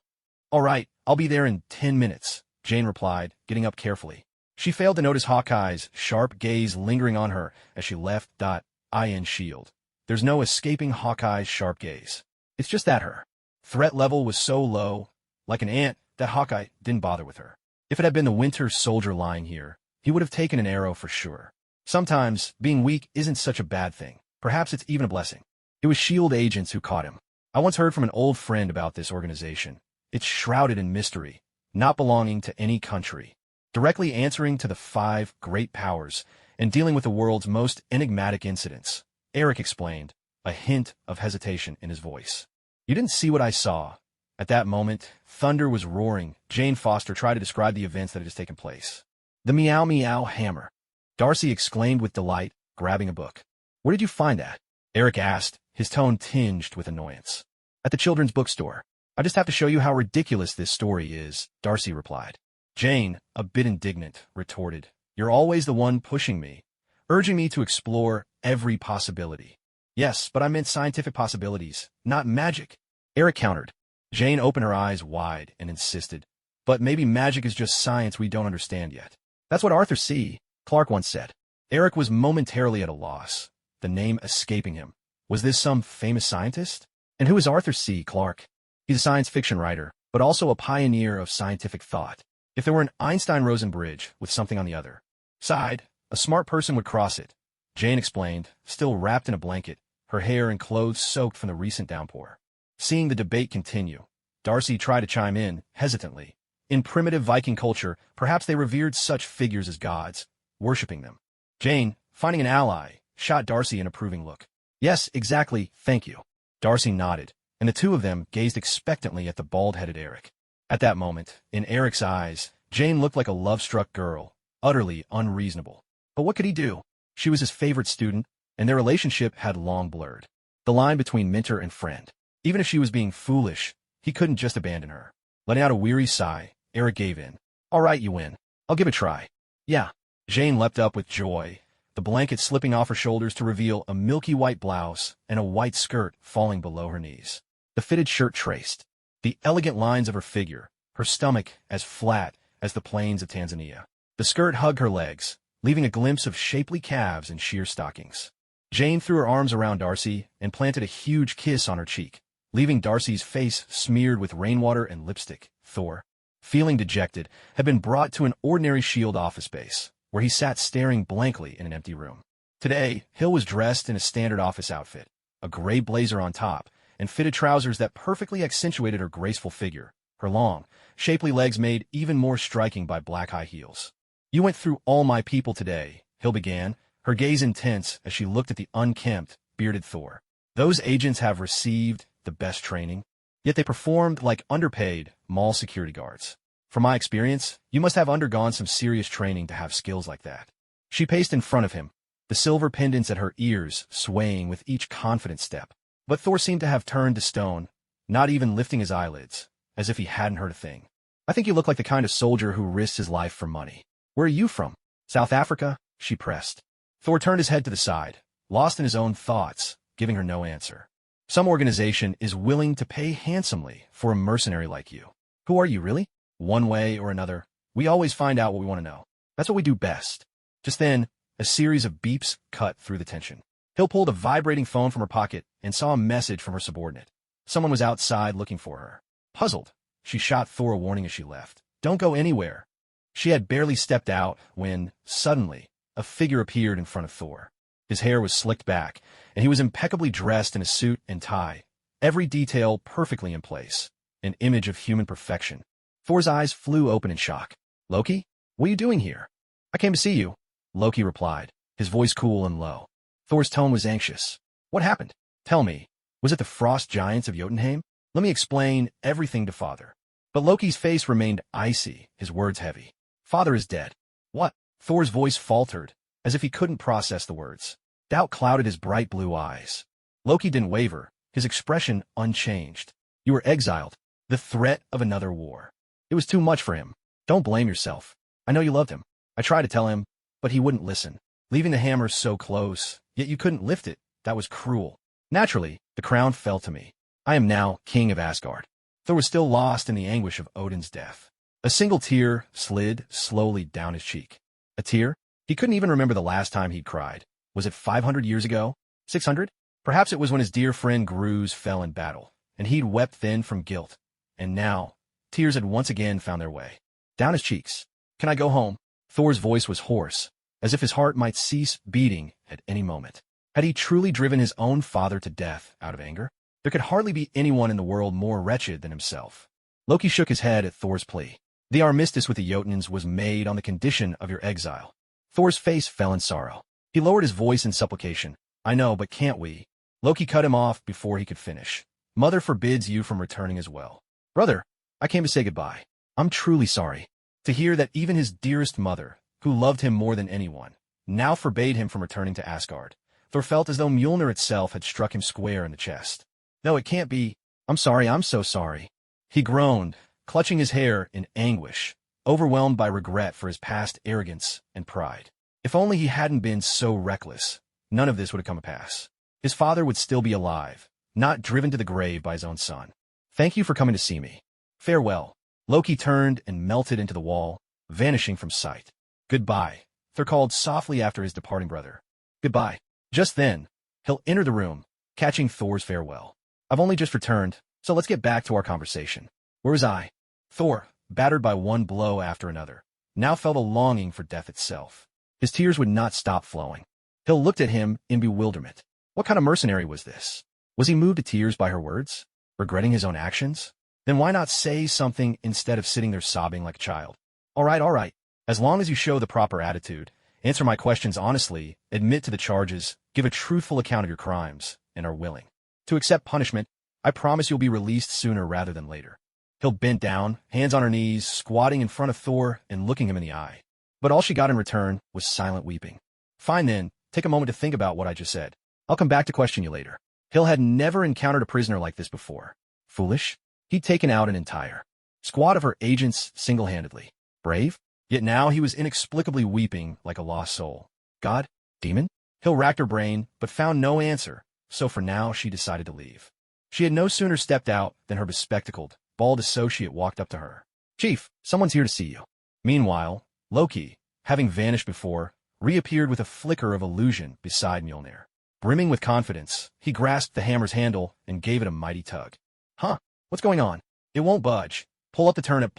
All right, I'll be there in 10 minutes, Jane replied, getting up carefully. She failed to notice Hawkeye's sharp gaze lingering on her as she left .in shield. There's no escaping Hawkeye's sharp gaze. It's just that her threat level was so low, like an ant, that Hawkeye didn't bother with her. If it had been the Winter Soldier lying here, he would have taken an arrow for sure. Sometimes, being weak isn't such a bad thing. Perhaps it's even a blessing. It was S.H.I.E.L.D. agents who caught him. I once heard from an old friend about this organization. It's shrouded in mystery, not belonging to any country, directly answering to the 5 great powers and dealing with the world's most enigmatic incidents, Eric explained, a hint of hesitation in his voice. You didn't see what I saw. At that moment, thunder was roaring. Jane Foster tried to describe the events that had just taken place. The meow meow hammer, Darcy exclaimed with delight, grabbing a book. Where did you find that? Eric asked, his tone tinged with annoyance. At the children's bookstore. I just have to show you how ridiculous this story is, Darcy replied. Jane, a bit indignant, retorted. You're always the one pushing me, urging me to explore every possibility. Yes, but I meant scientific possibilities, not magic. Eric countered. Jane opened her eyes wide and insisted. But maybe magic is just science we don't understand yet. That's what Arthur C. Clarke once said. Eric was momentarily at a loss, the name escaping him. Was this some famous scientist? And who is Arthur C. Clarke? He's a science fiction writer, but also a pioneer of scientific thought. If there were an Einstein-Rosen bridge with something on the other side, a smart person would cross it, Jane explained, still wrapped in a blanket, her hair and clothes soaked from the recent downpour. Seeing the debate continue, Darcy tried to chime in, hesitantly. In primitive Viking culture, perhaps they revered such figures as gods, worshipping them. Jane, finding an ally, shot Darcy an approving look. Yes, exactly, thank you. Darcy nodded, and the two of them gazed expectantly at the bald-headed Eric. At that moment, in Eric's eyes, Jane looked like a love-struck girl, utterly unreasonable. But what could he do? She was his favorite student, and their relationship had long blurred. The line between mentor and friend. Even if she was being foolish, he couldn't just abandon her. Letting out a weary sigh, Eric gave in. All right, you win. I'll give it a try. Yeah. Jane leapt up with joy, the blanket slipping off her shoulders to reveal a milky white blouse and a white skirt falling below her knees. The fitted shirt traced the elegant lines of her figure, her stomach as flat as the plains of Tanzania. The skirt hugged her legs, leaving a glimpse of shapely calves and sheer stockings. Jane threw her arms around Darcy and planted a huge kiss on her cheek, leaving Darcy's face smeared with rainwater and lipstick. Thor, feeling dejected, had been brought to an ordinary S.H.I.E.L.D. office space, where he sat staring blankly in an empty room. Today, Hill was dressed in a standard office outfit, a gray blazer on top, and fitted trousers that perfectly accentuated her graceful figure, her long, shapely legs made even more striking by black high heels. You went through all my people today, Hill began, her gaze intense as she looked at the unkempt, bearded Thor. Those agents have received the best training, yet they performed like underpaid mall security guards. From my experience, you must have undergone some serious training to have skills like that. She paced in front of him, the silver pendants at her ears swaying with each confident step. But Thor seemed to have turned to stone, not even lifting his eyelids, as if he hadn't heard a thing. I think you look like the kind of soldier who risks his life for money. Where are you from? South Africa? She pressed. Thor turned his head to the side, lost in his own thoughts, giving her no answer. Some organization is willing to pay handsomely for a mercenary like you. Who are you, really? One way or another, we always find out what we want to know. That's what we do best. Just then, a series of beeps cut through the tension. Hill pulled a vibrating phone from her pocket and saw a message from her subordinate. Someone was outside looking for her. Puzzled, she shot Thor a warning as she left. Don't go anywhere. She had barely stepped out when, suddenly, a figure appeared in front of Thor. His hair was slicked back, and he was impeccably dressed in a suit and tie, every detail perfectly in place. an image of human perfection. Thor's eyes flew open in shock. Loki? What are you doing here? I came to see you, Loki replied, his voice cool and low. Thor's tone was anxious. What happened? Tell me. Was it the frost giants of Jotunheim? Let me explain everything to Father. But Loki's face remained icy, his words heavy. Father is dead. What? Thor's voice faltered, as if he couldn't process the words. Doubt clouded his bright blue eyes. Loki didn't waver, his expression unchanged. You were exiled. The threat of another war. It was too much for him. Don't blame yourself. I know you loved him. I tried to tell him, but he wouldn't listen. Leaving the hammer so close, yet you couldn't lift it. That was cruel. Naturally, the crown fell to me. I am now king of Asgard. Thor was still lost in the anguish of Odin's death. A single tear slid slowly down his cheek. A tear? He couldn't even remember the last time he'd cried. Was it 500 years ago? 600? Perhaps it was when his dear friend Gruz fell in battle, and he'd wept thin from guilt. And now, tears had once again found their way down his cheeks. Can I go home? Thor's voice was hoarse, as if his heart might cease beating at any moment. Had he truly driven his own father to death out of anger? There could hardly be anyone in the world more wretched than himself. Loki shook his head at Thor's plea. The armistice with the Jotuns was made on the condition of your exile. Thor's face fell in sorrow. He lowered his voice in supplication. I know, but can't we? Loki cut him off before he could finish. Mother forbids you from returning as well. Brother, I came to say goodbye. I'm truly sorry. To hear that even his dearest mother, who loved him more than anyone, now forbade him from returning to Asgard. Thor felt as though Mjolnir itself had struck him square in the chest. No, it can't be. I'm sorry, I'm so sorry. He groaned, clutching his hair in anguish, overwhelmed by regret for his past arrogance and pride. If only he hadn't been so reckless, none of this would have come to pass. His father would still be alive, not driven to the grave by his own son. Thank you for coming to see me. Farewell. Loki turned and melted into the wall, vanishing from sight. Goodbye, Thor called softly after his departing brother. Goodbye. Just then, he'll enter the room, catching Thor's farewell. I've only just returned, so let's get back to our conversation. Where was I? Thor, battered by one blow after another, now felt a longing for death itself. His tears would not stop flowing. Hill looked at him in bewilderment. What kind of mercenary was this? Was he moved to tears by her words? Regretting his own actions? Then why not say something instead of sitting there sobbing like a child? All right. As long as you show the proper attitude, answer my questions honestly, admit to the charges, give a truthful account of your crimes, and are willing to accept punishment, I promise you'll be released sooner rather than later. Hill bent down, hands on her knees, squatting in front of Thor and looking him in the eye. But all she got in return was silent weeping. Fine then, take a moment to think about what I just said. I'll come back to question you later. Hill had never encountered a prisoner like this before. Foolish? He'd taken out an entire squad of her agents single-handedly. Brave? Yet now he was inexplicably weeping like a lost soul. God? Demon? Hill racked her brain, but found no answer, so for now she decided to leave. She had no sooner stepped out than her bespectacled, bald associate walked up to her. Chief, someone's here to see you. Meanwhile, Loki, having vanished before, reappeared with a flicker of illusion beside Mjolnir. Brimming with confidence, he grasped the hammer's handle and gave it a mighty tug. Huh? What's going on? It won't budge. Pull up the turnip,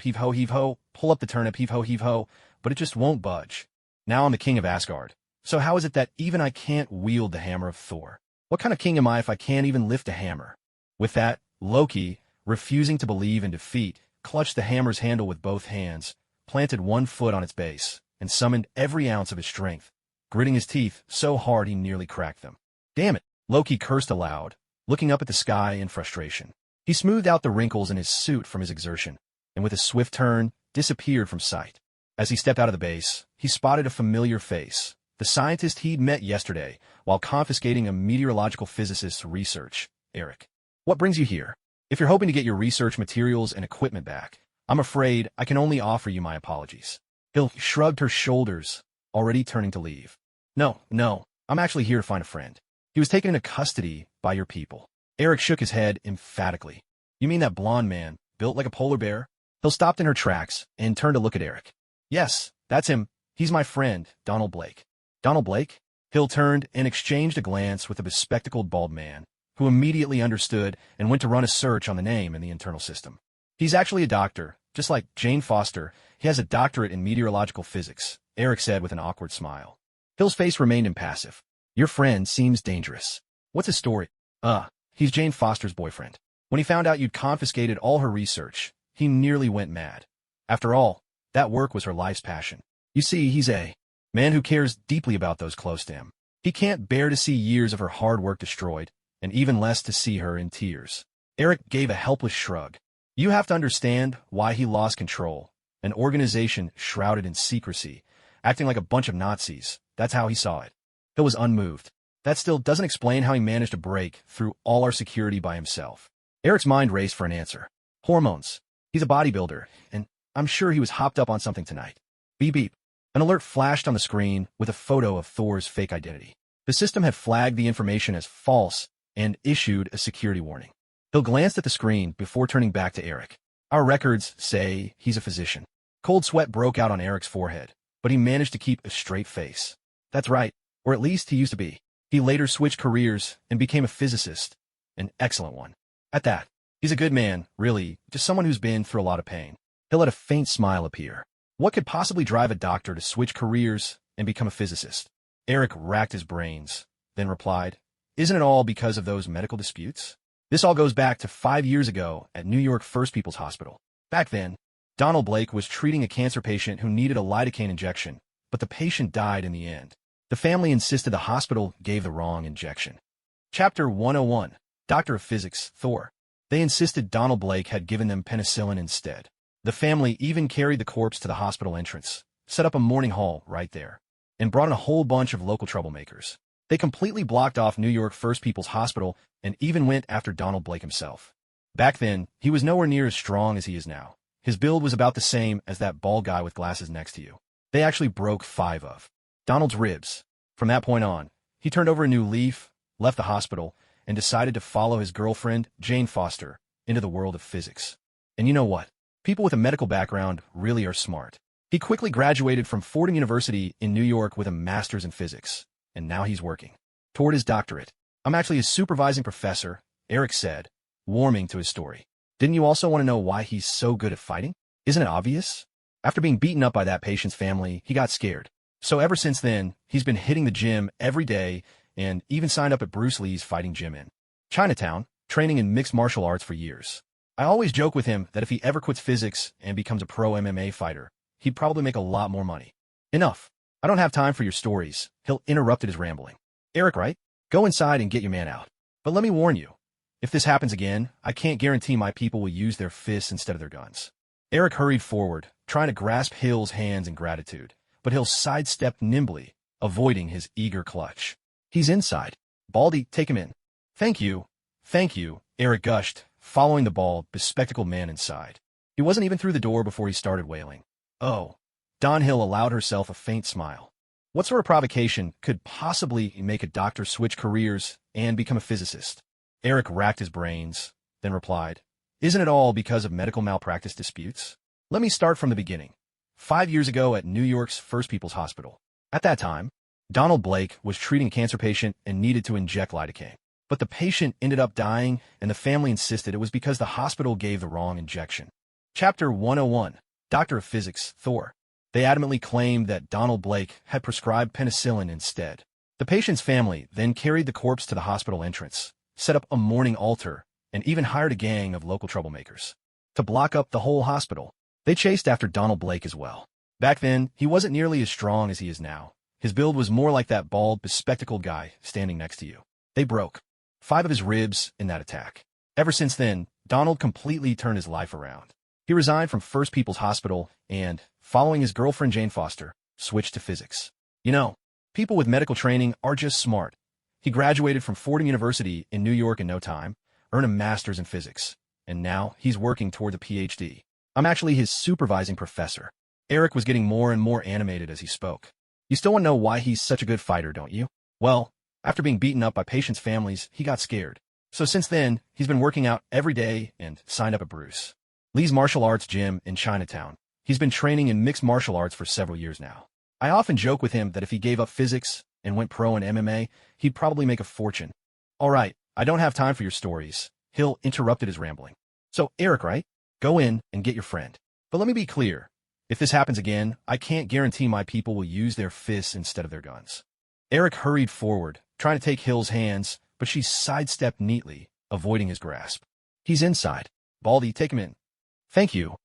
heave-ho, heave-ho, pull up the turnip, heave-ho, heave-ho, but it just won't budge. Now I'm the king of Asgard. So how is it that even I can't wield the hammer of Thor? What kind of king am I if I can't even lift a hammer? With that, Loki, refusing to believe in defeat, clutched the hammer's handle with both hands, planted one foot on its base, and summoned every ounce of his strength, gritting his teeth so hard he nearly cracked them. Damn it! Loki cursed aloud, looking up at the sky in frustration. He smoothed out the wrinkles in his suit from his exertion, and with a swift turn, disappeared from sight. As he stepped out of the base, he spotted a familiar face, the scientist he'd met yesterday while confiscating a meteorological physicist's research, Eric. What brings you here? If you're hoping to get your research materials and equipment back, I'm afraid I can only offer you my apologies. Hill shrugged her shoulders, already turning to leave. No, I'm actually here to find a friend. He was taken into custody by your people. Eric shook his head emphatically. You mean that blonde man, built like a polar bear? Hill stopped in her tracks and turned to look at Eric. Yes, that's him. He's my friend, Donald Blake. Donald Blake? Hill turned and exchanged a glance with the bespectacled bald man, who immediately understood and went to run a search on the name in the internal system. He's actually a doctor, just like Jane Foster. He has a doctorate in meteorological physics, Eric said with an awkward smile. Hill's face remained impassive. Your friend seems dangerous. What's his story? He's Jane Foster's boyfriend. When he found out you'd confiscated all her research, he nearly went mad. After all, that work was her life's passion. You see, he's a man who cares deeply about those close to him. He can't bear to see years of her hard work destroyed, and even less to see her in tears. Eric gave a helpless shrug. You have to understand why he lost control. An organization shrouded in secrecy, acting like a bunch of Nazis. That's how he saw it. Hill was unmoved. That still doesn't explain how he managed to break through all our security by himself. Eric's mind raced for an answer. Hormones. He's a bodybuilder, and I'm sure he was hopped up on something tonight. Beep beep. An alert flashed on the screen with a photo of Thor's fake identity. The system had flagged the information as false and issued a security warning. Hill glanced at the screen before turning back to Eric. Our records say he's a physician. Cold sweat broke out on Eric's forehead, but he managed to keep a straight face. That's right, or at least he used to be. He later switched careers and became a physicist, an excellent one. At that, he's a good man, really, just someone who's been through a lot of pain. Hill let a faint smile appear. What could possibly drive a doctor to switch careers and become a physicist? Eric racked his brains, then replied, Isn't it all because of those medical disputes? This all goes back to 5 years ago at New York First People's Hospital. Back then, Donald Blake was treating a cancer patient who needed a lidocaine injection, but the patient died in the end. The family insisted the hospital gave the wrong injection. Chapter 101, Doctor of Physics, Thor. They insisted Donald Blake had given them penicillin instead. The family even carried the corpse to the hospital entrance, set up a mourning hall right there, and brought in a whole bunch of local troublemakers. They completely blocked off New York First People's Hospital and even went after Donald Blake himself. Back then, he was nowhere near as strong as he is now. His build was about the same as that bald guy with glasses next to you. They actually broke 5 of Donald's ribs. From that point on, he turned over a new leaf, left the hospital, and decided to follow his girlfriend, Jane Foster, into the world of physics. And you know what? People with a medical background really are smart. He quickly graduated from Fordham University in New York with a master's in physics, and now he's working toward his doctorate. I'm actually his supervising professor, Eric said, warming to his story. Didn't you also want to know why he's so good at fighting? Isn't it obvious? After being beaten up by that patient's family, he got scared. So ever since then, he's been hitting the gym every day and even signed up at Bruce Lee's fighting gym in Chinatown, training in mixed martial arts for years. I always joke with him that if he ever quits physics and becomes a pro MMA fighter, he'd probably make a lot more money. Enough. I don't have time for your stories. Hill interrupted his rambling. Eric, right? Go inside and get your man out. But let me warn you. If this happens again, I can't guarantee my people will use their fists instead of their guns. Eric hurried forward, trying to grasp Hill's hands in gratitude, but Hill sidestepped nimbly, avoiding his eager clutch. He's inside. Baldy, take him in. Thank you, Eric gushed, following the bald, bespectacled man inside. He wasn't even through the door before he started wailing. Oh. Don Hill allowed herself a faint smile. What sort of provocation could possibly make a doctor switch careers and become a physicist? Eric racked his brains, then replied, Isn't it all because of medical malpractice disputes? Let me start from the beginning. 5 years ago at New York's First People's Hospital. At that time, Donald Blake was treating a cancer patient and needed to inject lidocaine. But the patient ended up dying, and the family insisted it was because the hospital gave the wrong injection. Chapter 101, Doctor of Physics, Thor. They adamantly claimed that Donald Blake had prescribed penicillin instead. The patient's family then carried the corpse to the hospital entrance, set up a mourning altar, and even hired a gang of local troublemakers to block up the whole hospital. They chased after Donald Blake as well. Back then, he wasn't nearly as strong as he is now. His build was more like that bald, bespectacled guy standing next to you. They broke 5 of his ribs in that attack. Ever since then, Donald completely turned his life around. He resigned from First People's Hospital and, following his girlfriend Jane Foster, switched to physics. You know, people with medical training are just smart. He graduated from Fordham University in New York in no time, earned a master's in physics, and now he's working toward a PhD. I'm actually his supervising professor. Eric was getting more and more animated as he spoke. You still want to know why he's such a good fighter, don't you? Well, after being beaten up by patients' families, he got scared. So since then, he's been working out every day and signed up at Bruce Lee's martial arts gym in Chinatown. He's been training in mixed martial arts for several years now. I often joke with him that if he gave up physics and went pro in MMA, he'd probably make a fortune. All right, I don't have time for your stories. Hill interrupted his rambling. So, Eric, right? Go in and get your friend. But let me be clear. If this happens again, I can't guarantee my people will use their fists instead of their guns. Eric hurried forward, trying to take Hill's hands, but she sidestepped neatly, avoiding his grasp. He's inside. Baldy, take him in. Thank you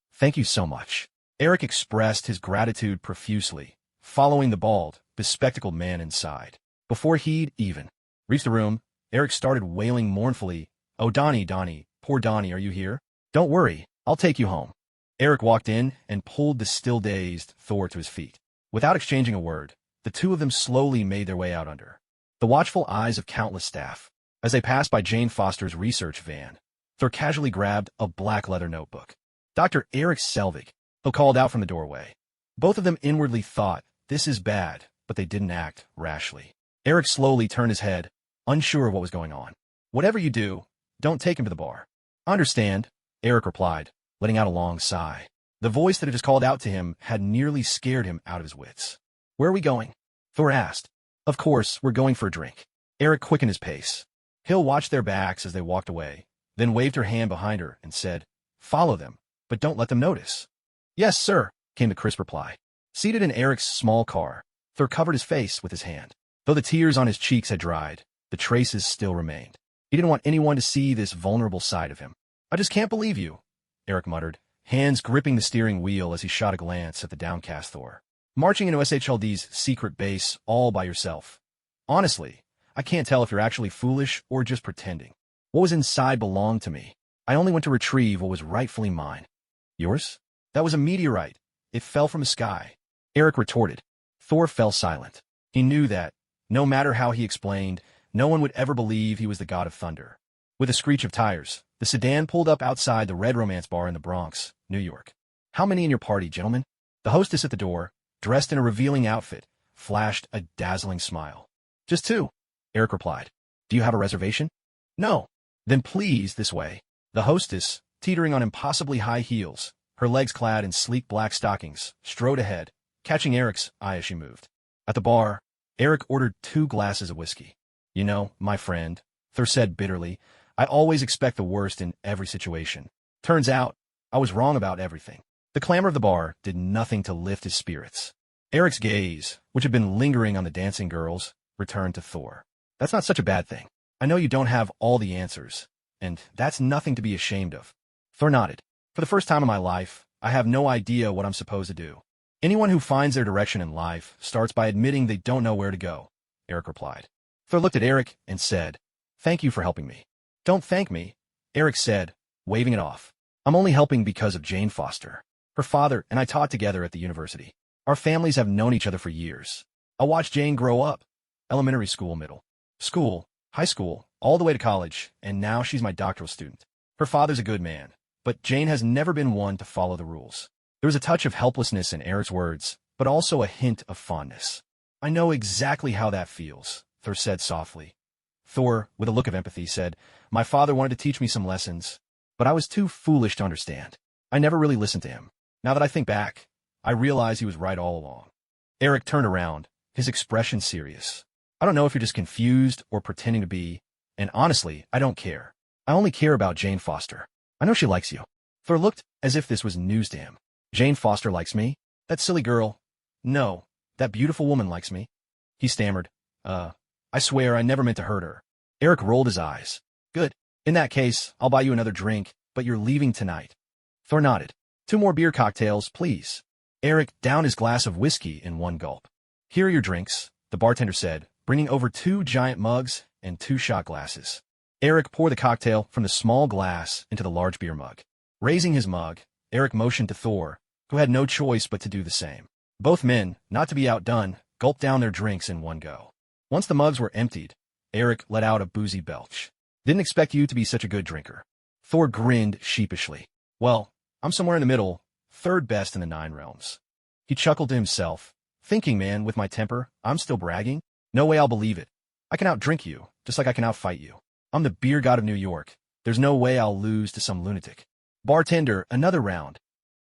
so much. Eric expressed his gratitude profusely, following the bald, bespectacled man inside. Before he'd even reached the room, Eric started wailing mournfully, "Oh, Donnie, poor Donnie, are you here? Don't worry, I'll take you home." Eric walked in and pulled the still-dazed Thor to his feet. Without exchanging a word, the two of them slowly made their way out under the watchful eyes of countless staff. As they passed by Jane Foster's research van, Thor casually grabbed a black leather notebook. "Dr. Eric Selvig," he called out from the doorway. Both of them inwardly thought, "This is bad," but they didn't act rashly. Eric slowly turned his head, unsure of what was going on. "Whatever you do, don't take him to the bar." "Understand," Eric replied, letting out a long sigh. The voice that had just called out to him had nearly scared him out of his wits. "Where are we going?" Thor asked. "Of course, we're going for a drink." Eric quickened his pace. Hill watched their backs as they walked away, then waved her hand behind her and said, "Follow them, but don't let them notice." "Yes, sir," came the crisp reply. Seated in Eric's small car, Thor covered his face with his hand. Though the tears on his cheeks had dried, the traces still remained. He didn't want anyone to see this vulnerable side of him. "I just can't believe you," Eric muttered, hands gripping the steering wheel as he shot a glance at the downcast Thor. "Marching into SHLD's secret base all by yourself. Honestly, I can't tell if you're actually foolish or just pretending. What was inside belonged to me. I only went to retrieve what was rightfully mine." "Yours? That was a meteorite. It fell from the sky," Eric retorted. Thor fell silent. He knew that, no matter how he explained, no one would ever believe he was the god of thunder. With a screech of tires, the sedan pulled up outside the Red Romance Bar in the Bronx, New York. "How many in your party, gentlemen?" The hostess at the door, dressed in a revealing outfit, flashed a dazzling smile. "Just two," Eric replied. "Do you have a reservation?" "No." "Then please, this way." The hostess, teetering on impossibly high heels, her legs clad in sleek black stockings, strode ahead, catching Eric's eye as she moved. At the bar, Eric ordered 2 glasses of whiskey. "You know, my friend," Thor said bitterly, "I always expect the worst in every situation. Turns out, I was wrong about everything." The clamor of the bar did nothing to lift his spirits. Eric's gaze, which had been lingering on the dancing girls, returned to Thor. "That's not such a bad thing. I know you don't have all the answers, and that's nothing to be ashamed of." Thor nodded. "For the first time in my life, I have no idea what I'm supposed to do." "Anyone who finds their direction in life starts by admitting they don't know where to go," Eric replied. Thor looked at Eric and said, "Thank you for helping me." "Don't thank me," Eric said, waving it off. "I'm only helping because of Jane Foster. Her father and I taught together at the university. Our families have known each other for years. I watched Jane grow up. Elementary school, middle school, high school, all the way to college, and now she's my doctoral student. Her father's a good man, but Jane has never been one to follow the rules." There was a touch of helplessness in Eric's words, but also a hint of fondness. "I know exactly how that feels," Thor said softly. Thor, with a look of empathy, said, "My father wanted to teach me some lessons, but I was too foolish to understand. I never really listened to him. Now that I think back, I realize he was right all along." Eric turned around, his expression serious. "I don't know if you're just confused or pretending to be, and honestly, I don't care. I only care about Jane Foster. I know she likes you." Thor looked as if this was news to him. "Jane Foster likes me? That silly girl. No, that beautiful woman likes me." He stammered, I swear I never meant to hurt her." Eric rolled his eyes. "Good. In that case, I'll buy you another drink, but you're leaving tonight." Thor nodded. 2 more beer cocktails, please." Eric downed his glass of whiskey in one gulp. "Here are your drinks," the bartender said, bringing over 2 giant mugs and 2 shot glasses. Eric poured the cocktail from the small glass into the large beer mug. Raising his mug, Eric motioned to Thor, who had no choice but to do the same. Both men, not to be outdone, gulped down their drinks in one go. Once the mugs were emptied, Eric let out a boozy belch. "Didn't expect you to be such a good drinker." Thor grinned sheepishly. "Well, I'm somewhere in the middle, 3rd best in the 9 realms." He chuckled to himself, thinking, man, with my temper, I'm still bragging? No way I'll believe it. I can outdrink you, just like I can outfight you. I'm the beer god of New York. There's no way I'll lose to some lunatic. "Bartender, another round."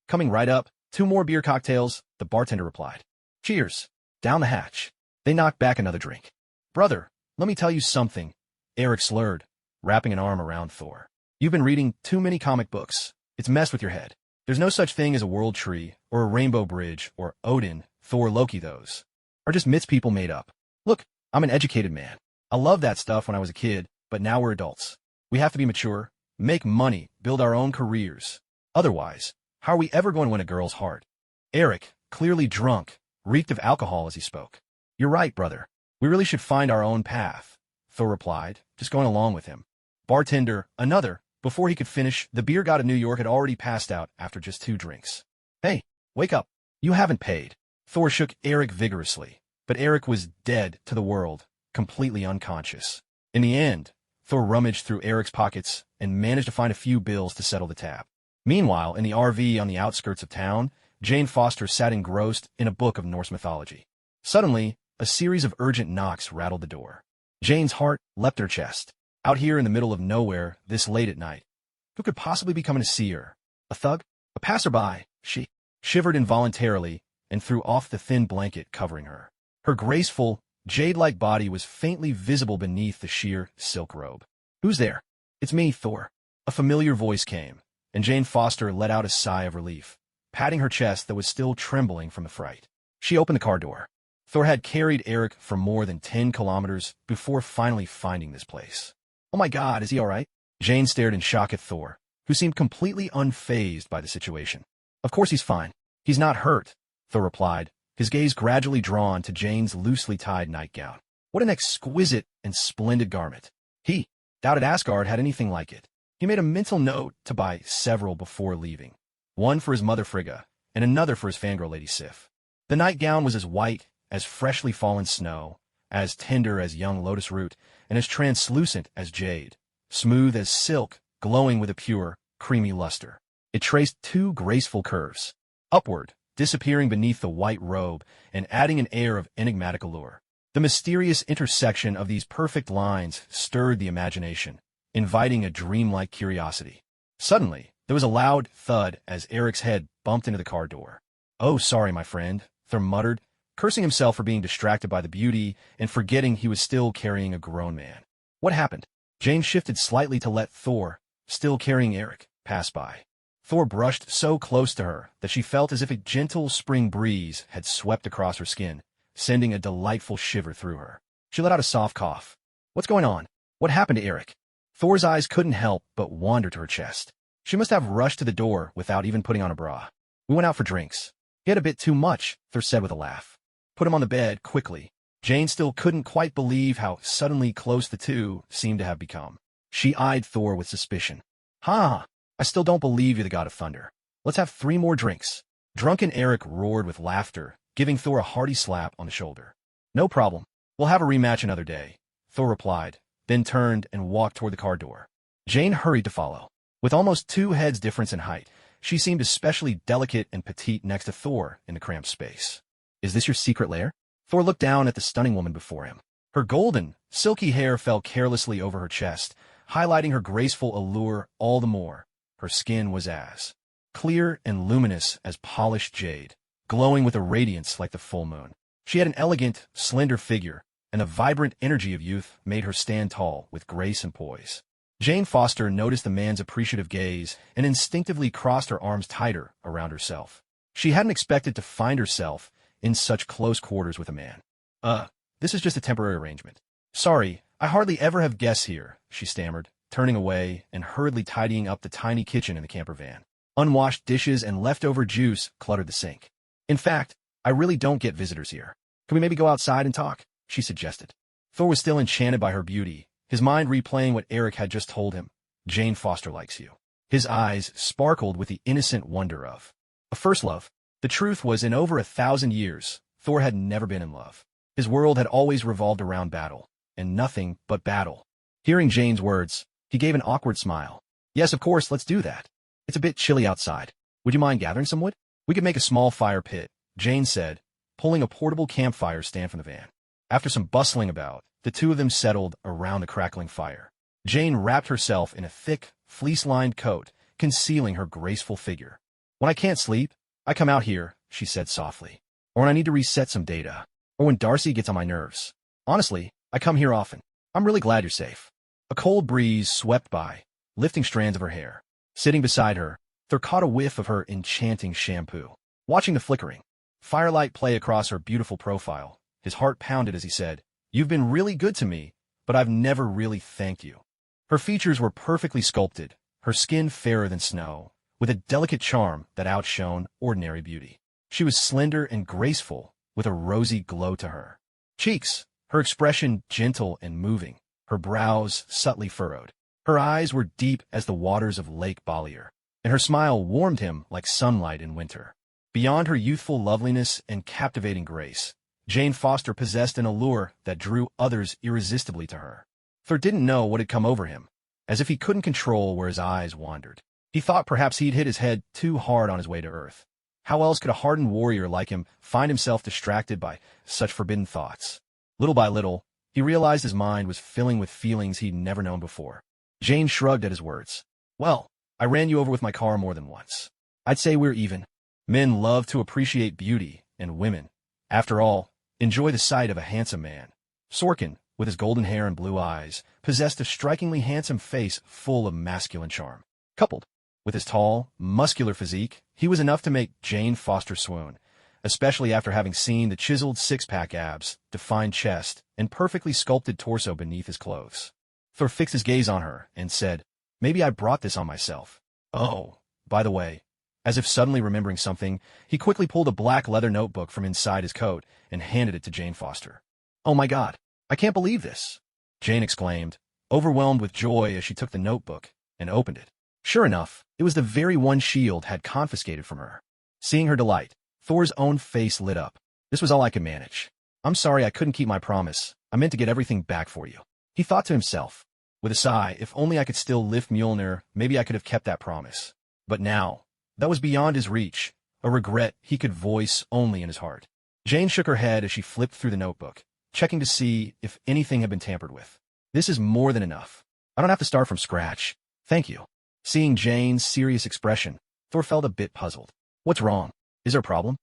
"Coming right up. 2 more beer cocktails," the bartender replied. "Cheers." Down the hatch. They knocked back another drink. "Brother, let me tell you something," Eric slurred, wrapping an arm around Thor. "You've been reading too many comic books. It's messed with your head. There's no such thing as a world tree, or a rainbow bridge, or Odin, Thor, Loki. Those are just myths people made up. Look, I'm an educated man. I loved that stuff when I was a kid, but now we're adults. We have to be mature, make money, build our own careers. Otherwise, how are we ever going to win a girl's heart? Eric, clearly drunk, reeked of alcohol as he spoke. You're right, brother. We really should find our own path, Thor replied, just going along with him. Bartender, another. Before he could finish, the beer god of New York had already passed out after just 2 drinks. Hey, wake up. You haven't paid. Thor shook Eric vigorously, but Eric was dead to the world, completely unconscious. In the end, Thor rummaged through Eric's pockets and managed to find a few bills to settle the tab. Meanwhile, in the RV on the outskirts of town, Jane Foster sat engrossed in a book of Norse mythology. Suddenly, a series of urgent knocks rattled the door. Jane's heart leapt in her chest. Out here in the middle of nowhere, this late at night, who could possibly be coming to see her? A thug? A passerby? She shivered involuntarily and threw off the thin blanket covering her. Her graceful, jade-like body was faintly visible beneath the sheer silk robe. Who's there? It's me, Thor. A familiar voice came, and Jane Foster let out a sigh of relief, patting her chest that was still trembling from the fright. She opened the car door. Thor had carried Eric for more than 10 kilometers before finally finding this place. Oh my God, is he all right? Jane stared in shock at Thor, who seemed completely unfazed by the situation. Of course he's fine. He's not hurt, Thor replied, his gaze gradually drawn to Jane's loosely tied nightgown. What an exquisite and splendid garment. He doubted Asgard had anything like it. He made a mental note to buy several before leaving. One for his mother Frigga, and another for his fangirl Lady Sif. The nightgown was as white as freshly fallen snow, as tender as young lotus root, and as translucent as jade, smooth as silk, glowing with a pure, creamy luster. It traced 2 graceful curves, upward, disappearing beneath the white robe and adding an air of enigmatic allure. The mysterious intersection of these perfect lines stirred the imagination, inviting a dreamlike curiosity. Suddenly, there was a loud thud as Eric's head bumped into the car door. Oh, sorry, my friend, Thor muttered, cursing himself for being distracted by the beauty and forgetting he was still carrying a grown man. What happened? Jane shifted slightly to let Thor, still carrying Eric, pass by. Thor brushed so close to her that she felt as if a gentle spring breeze had swept across her skin, sending a delightful shiver through her. She let out a soft cough. What's going on? What happened to Eric? Thor's eyes couldn't help but wander to her chest. She must have rushed to the door without even putting on a bra. We went out for drinks. He had a bit too much, Thor said with a laugh. Put him on the bed, quickly. Jane still couldn't quite believe how suddenly close the two seemed to have become. She eyed Thor with suspicion. Ha! I still don't believe you're the god of thunder. Let's have 3 more drinks. Drunken Eric roared with laughter, giving Thor a hearty slap on the shoulder. No problem. We'll have a rematch another day, Thor replied, then turned and walked toward the car door. Jane hurried to follow. With almost 2 heads difference in height, she seemed especially delicate and petite next to Thor in the cramped space. Is this your secret lair? Thor looked down at the stunning woman before him. Her golden, silky hair fell carelessly over her chest, highlighting her graceful allure all the more. Her skin was as clear and luminous as polished jade, glowing with a radiance like the full moon. She had an elegant, slender figure, and the vibrant energy of youth made her stand tall with grace and poise. Jane Foster noticed the man's appreciative gaze and instinctively crossed her arms tighter around herself. She hadn't expected to find herself in such close quarters with a man. This is just a temporary arrangement. Sorry, I hardly ever have guests here, she stammered, turning away and hurriedly tidying up the tiny kitchen in the camper van. Unwashed dishes and leftover juice cluttered the sink. In fact, I really don't get visitors here. Can we maybe go outside and talk? She suggested. Thor was still enchanted by her beauty, his mind replaying what Eric had just told him. Jane Foster likes you. His eyes sparkled with the innocent wonder of a first love. The truth was, in over 1,000 years, Thor had never been in love. His world had always revolved around battle, and nothing but battle. Hearing Jane's words, he gave an awkward smile. Yes, of course, let's do that. It's a bit chilly outside. Would you mind gathering some wood? We could make a small fire pit, Jane said, pulling a portable campfire stand from the van. After some bustling about, the two of them settled around the crackling fire. Jane wrapped herself in a thick, fleece-lined coat, concealing her graceful figure. When I can't sleep, I come out here, she said softly. Or when I need to reset some data. Or when Darcy gets on my nerves. Honestly, I come here often. I'm really glad you're safe. A cold breeze swept by, lifting strands of her hair. Sitting beside her, Thor caught a whiff of her enchanting shampoo. Watching the flickering firelight play across her beautiful profile, his heart pounded as he said, You've been really good to me, but I've never really thanked you. Her features were perfectly sculpted, her skin fairer than snow, with a delicate charm that outshone ordinary beauty. She was slender and graceful, with a rosy glow to her cheeks, her expression gentle and moving, her brows subtly furrowed. Her eyes were deep as the waters of Lake Ballier, and her smile warmed him like sunlight in winter. Beyond her youthful loveliness and captivating grace, Jane Foster possessed an allure that drew others irresistibly to her. Thor didn't know what had come over him, as if he couldn't control where his eyes wandered. He thought perhaps he'd hit his head too hard on his way to Earth. How else could a hardened warrior like him find himself distracted by such forbidden thoughts? Little by little, he realized his mind was filling with feelings he'd never known before. Jane shrugged at his words. Well, I ran you over with my car more than once. I'd say we're even. Men love to appreciate beauty, and women, after all, enjoy the sight of a handsome man. Sorkin, with his golden hair and blue eyes, possessed a strikingly handsome face full of masculine charm. Coupled with his tall, muscular physique, he was enough to make Jane Foster swoon, especially after having seen the chiseled six-pack abs, defined chest, and perfectly sculpted torso beneath his clothes. Thor fixed his gaze on her and said, "Maybe I brought this on myself. Oh, by the way," as if suddenly remembering something, he quickly pulled a black leather notebook from inside his coat and handed it to Jane Foster. "Oh my God, I can't believe this," Jane exclaimed, overwhelmed with joy as she took the notebook and opened it. Sure enough, it was the very one S.H.I.E.L.D. had confiscated from her. Seeing her delight, Thor's own face lit up. "This was all I could manage. I'm sorry I couldn't keep my promise. I meant to get everything back for you," he thought to himself. With a sigh, if only I could still lift Mjolnir, maybe I could have kept that promise. But now, that was beyond his reach, a regret he could voice only in his heart. Jane shook her head as she flipped through the notebook, checking to see if anything had been tampered with. "This is more than enough. I don't have to start from scratch. Thank you." Seeing Jane's serious expression, Thor felt a bit puzzled. "What's wrong? Is there a problem?"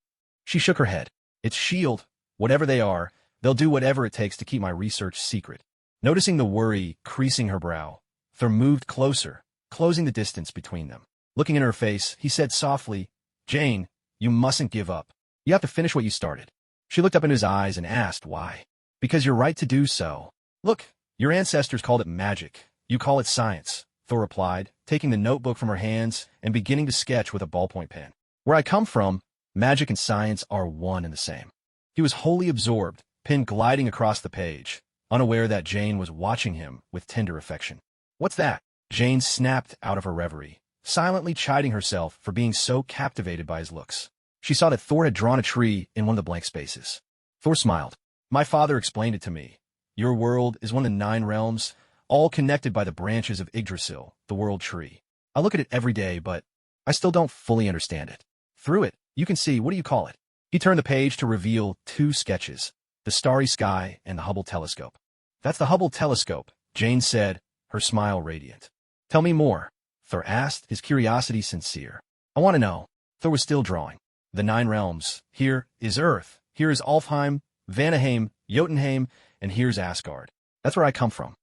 She shook her head. "It's S.H.I.E.L.D. Whatever they are, they'll do whatever it takes to keep my research secret." Noticing the worry creasing her brow, Thor moved closer, closing the distance between them. Looking in her face, he said softly, "Jane, you mustn't give up. You have to finish what you started." She looked up into his eyes and asked why. "Because you're right to do so. Look, your ancestors called it magic. You call it science," Thor replied, taking the notebook from her hands and beginning to sketch with a ballpoint pen. "Where I come from, magic and science are one and the same." He was wholly absorbed, pen gliding across the page, unaware that Jane was watching him with tender affection. "What's that?" Jane snapped out of her reverie, silently chiding herself for being so captivated by his looks. She saw that Thor had drawn a tree in one of the blank spaces. Thor smiled. "My father explained it to me. Your world is one of the 9 realms, all connected by the branches of Yggdrasil, the world tree. I look at it every day, but I still don't fully understand it. Through it, you can see, what do you call it?" He turned the page to reveal 2 sketches, the starry sky and the Hubble telescope. "That's the Hubble telescope," Jane said, her smile radiant. "Tell me more," Thor asked, his curiosity sincere. "I want to know." Thor was still drawing. "The 9 realms. Here is Earth. Here is Alfheim, Vanaheim, Jotunheim, and here's Asgard. That's where I come from."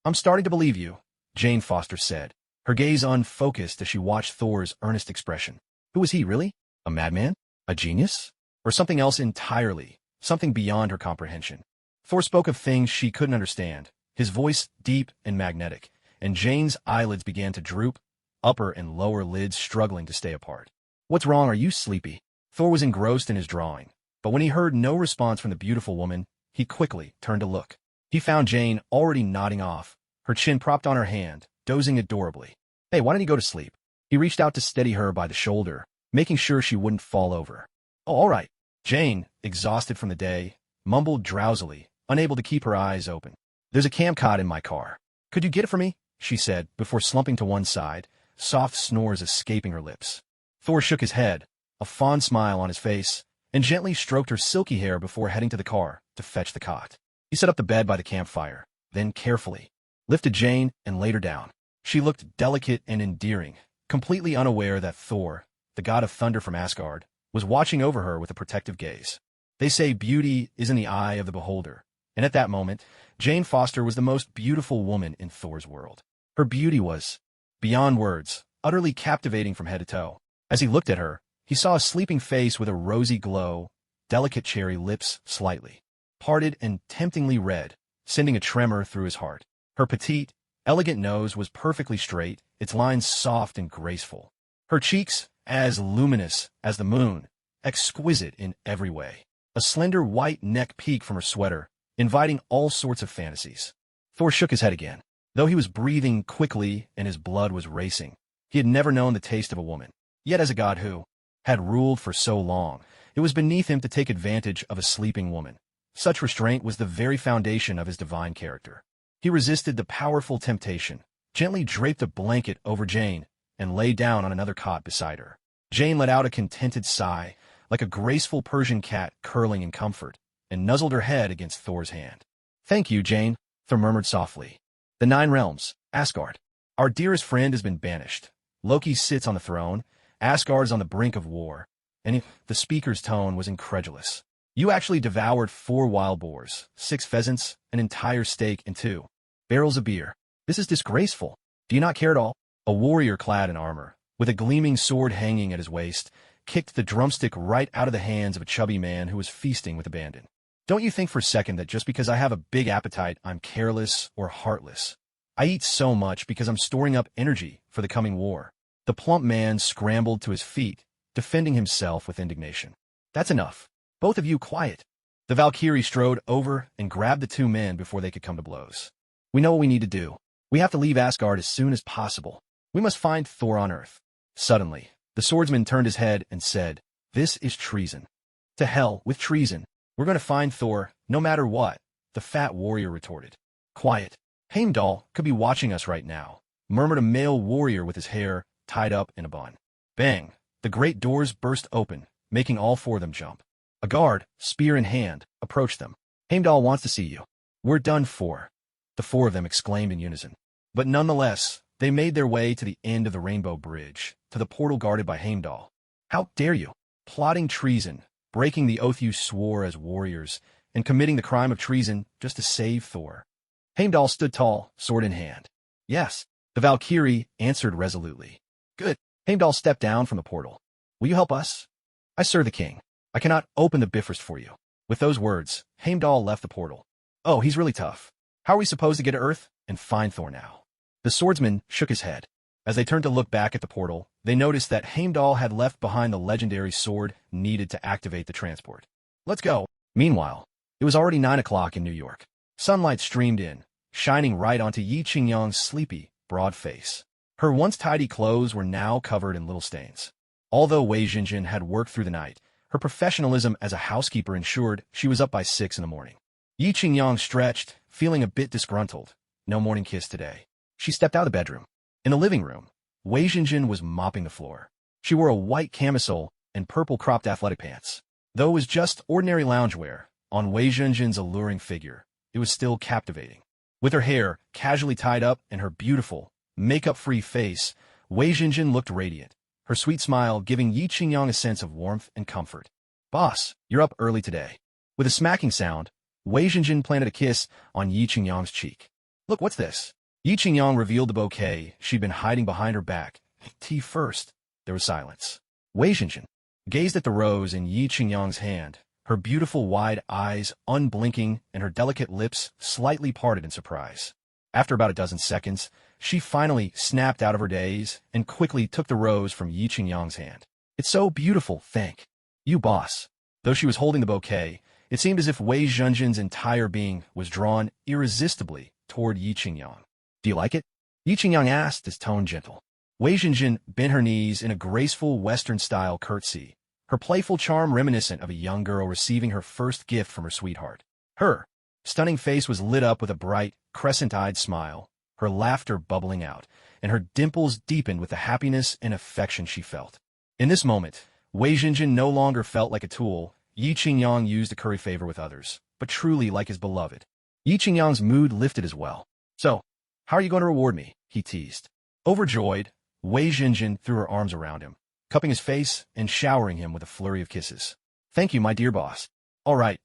"I'm starting to believe you," Jane Foster said, her gaze unfocused as she watched Thor's earnest expression. Who was he, really? A madman? A genius? Or something else entirely, something beyond her comprehension? Thor spoke of things she couldn't understand, his voice deep and magnetic, and Jane's eyelids began to droop, upper and lower lids struggling to stay apart. "What's wrong? Are you sleepy?" Thor was engrossed in his drawing, but when he heard no response from the beautiful woman, he quickly turned to look. He found Jane already nodding off, her chin propped on her hand, dozing adorably. "Hey, why don't you go to sleep?" He reached out to steady her by the shoulder, making sure she wouldn't fall over. "Oh, all right." Jane, exhausted from the day, mumbled drowsily, unable to keep her eyes open. "There's a camcot in my car. Could you get it for me?" she said, before slumping to one side, soft snores escaping her lips. Thor shook his head, a fond smile on his face, and gently stroked her silky hair before heading to the car to fetch the cot. He set up the bed by the campfire, then carefully lifted Jane and laid her down. She looked delicate and endearing, completely unaware that Thor, the god of thunder from Asgard, was watching over her with a protective gaze. They say beauty is in the eye of the beholder, and at that moment, Jane Foster was the most beautiful woman in Thor's world. Her beauty was, beyond words, utterly captivating from head to toe. As he looked at her, he saw a sleeping face with a rosy glow, delicate cherry lips slightly parted and temptingly red, sending a tremor through his heart. Her petite, elegant nose was perfectly straight, its lines soft and graceful. Her cheeks, as luminous as the moon, exquisite in every way. A slender white neck peeked from her sweater, inviting all sorts of fantasies. Thor shook his head again. Though he was breathing quickly and his blood was racing, he had never known the taste of a woman. Yet as a god who had ruled for so long, it was beneath him to take advantage of a sleeping woman. Such restraint was the very foundation of his divine character. He resisted the powerful temptation, gently draped a blanket over Jane, and lay down on another cot beside her. Jane let out a contented sigh, like a graceful Persian cat curling in comfort, and nuzzled her head against Thor's hand. "Thank you, Jane," Thor murmured softly. "The Nine Realms, Asgard. Our dearest friend has been banished. Loki sits on the throne, Asgard is on the brink of war." And the speaker's tone was incredulous. "You actually devoured 4 wild boars, 6 pheasants, an entire steak, and 2 barrels of beer. This is disgraceful. Do you not care at all?" A warrior clad in armor, with a gleaming sword hanging at his waist, kicked the drumstick right out of the hands of a chubby man who was feasting with abandon. "Don't you think for a second that just because I have a big appetite, I'm careless or heartless? I eat so much because I'm storing up energy for the coming war." The plump man scrambled to his feet, defending himself with indignation. "That's enough. Both of you quiet." The Valkyrie strode over and grabbed the 2 men before they could come to blows. "We know what we need to do. We have to leave Asgard as soon as possible. We must find Thor on Earth." Suddenly, the swordsman turned his head and said, "This is treason." "To hell with treason. We're going to find Thor, no matter what," the fat warrior retorted. "Quiet. Heimdall could be watching us right now," murmured a male warrior with his hair tied up in a bun. Bang! The great doors burst open, making all 4 of them jump. A guard, spear in hand, approached them. "Heimdall wants to see you." "We're done for," the 4 of them exclaimed in unison. But nonetheless, they made their way to the end of the Rainbow Bridge, to the portal guarded by Heimdall. "How dare you? Plotting treason, breaking the oath you swore as warriors, and committing the crime of treason just to save Thor." Heimdall stood tall, sword in hand. "Yes," the Valkyrie answered resolutely. "Good." Heimdall stepped down from the portal. "Will you help us?" "I serve the king. I cannot open the Bifrost for you." With those words, Heimdall left the portal. "Oh, he's really tough. How are we supposed to get to Earth and find Thor now?" The swordsman shook his head. As they turned to look back at the portal, they noticed that Heimdall had left behind the legendary sword needed to activate the transport. "Let's go." Meanwhile, it was already 9 o'clock in New York. Sunlight streamed in, shining right onto Yi Qingyang's sleepy, broad face. Her once tidy clothes were now covered in little stains. Although Wei Jinjin had worked through the night, her professionalism as a housekeeper ensured she was up by 6 in the morning. Yi Qingyang stretched, feeling a bit disgruntled. No morning kiss today. She stepped out of the bedroom. In the living room, Wei Jinjin was mopping the floor. She wore a white camisole and purple cropped athletic pants. Though it was just ordinary loungewear, on Wei Jinjin's alluring figure, it was still captivating. With her hair casually tied up and her beautiful, makeup-free face, Wei Jinjin looked radiant, her sweet smile giving Yi Qingyang a sense of warmth and comfort. "Boss, you're up early today." With a smacking sound, Wei Jinjin planted a kiss on Yi Qingyang's cheek. "Look, what's this?" Yi Qingyang revealed the bouquet she'd been hiding behind her back. "Tea first." There was silence. Wei Jinjin gazed at the rose in Yi Qingyang's hand, her beautiful wide eyes unblinking and her delicate lips slightly parted in surprise. After about a dozen seconds, she finally snapped out of her daze and quickly took the rose from Yi Qingyang's hand. "It's so beautiful, thank you, boss." Though she was holding the bouquet, it seemed as if Wei Jinjin's entire being was drawn irresistibly toward Yi Qingyang. "Do you like it?" Yi Qingyang asked, his tone gentle. Wei Jinjin bent her knees in a graceful Western-style curtsy, her playful charm reminiscent of a young girl receiving her first gift from her sweetheart. Her stunning face was lit up with a bright, crescent-eyed smile, her laughter bubbling out, and her dimples deepened with the happiness and affection she felt. In this moment, Wei Jinjin no longer felt like a tool Yi Qingyang used to curry favor with others, but truly like his beloved. Yi Qingyang's mood lifted as well. "So, how are you going to reward me?" he teased. Overjoyed, Wei Jinjin threw her arms around him, cupping his face and showering him with a flurry of kisses. "Thank you, my dear boss." All right.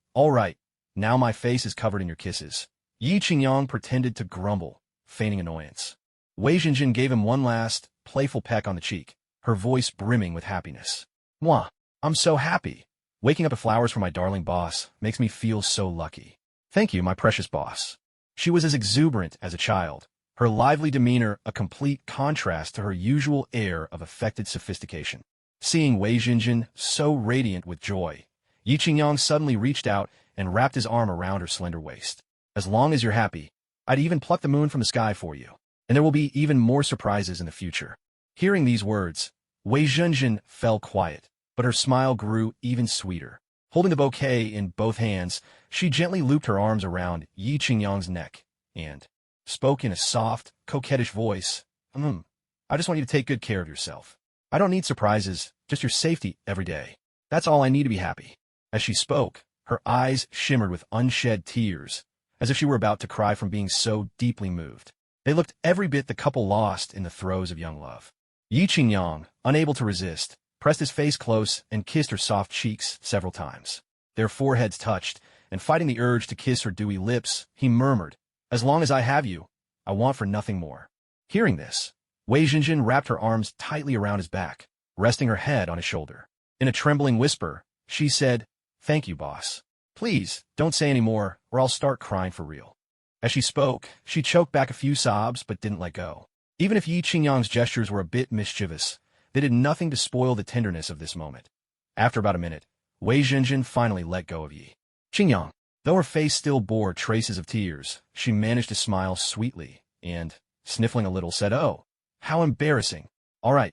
Now my face is covered in your kisses." Yi Qingyang pretended to grumble, feigning annoyance. Wei Jinjin gave him one last, playful peck on the cheek, her voice brimming with happiness. "Mwah, I'm so happy. Waking up to flowers for my darling boss makes me feel so lucky." "Thank you, my precious boss." She was as exuberant as a child, her lively demeanor a complete contrast to her usual air of affected sophistication. Seeing Wei Jinjin so radiant with joy, Yi Qingyang suddenly reached out and wrapped his arm around her slender waist. As long as you're happy, I'd even pluck the moon from the sky for you, and there will be even more surprises in the future. Hearing these words, Wei Jinjin fell quiet, but her smile grew even sweeter. Holding the bouquet in both hands, she gently looped her arms around Yi Qingyang's neck and spoke in a soft, coquettish voice. I just want you to take good care of yourself. I don't need surprises, just your safety every day. That's all I need to be happy. As she spoke, her eyes shimmered with unshed tears, as if she were about to cry from being so deeply moved. They looked every bit the couple lost in the throes of young love. Yi Qingyang, unable to resist, pressed his face close and kissed her soft cheeks several times. Their foreheads touched, and fighting the urge to kiss her dewy lips, he murmured, "As long as I have you, I want for nothing more." Hearing this, Wei Jinjin wrapped her arms tightly around his back, resting her head on his shoulder. In a trembling whisper, she said, "Thank you, boss. Please, don't say any more, or I'll start crying for real." As she spoke, she choked back a few sobs but didn't let go. Even if Yi Qingyang's gestures were a bit mischievous, they did nothing to spoil the tenderness of this moment. After about a minute, Wei Jinjin finally let go of Yi Qingyang. Though her face still bore traces of tears, she managed to smile sweetly and, sniffling a little, said, "Oh, how embarrassing. All right,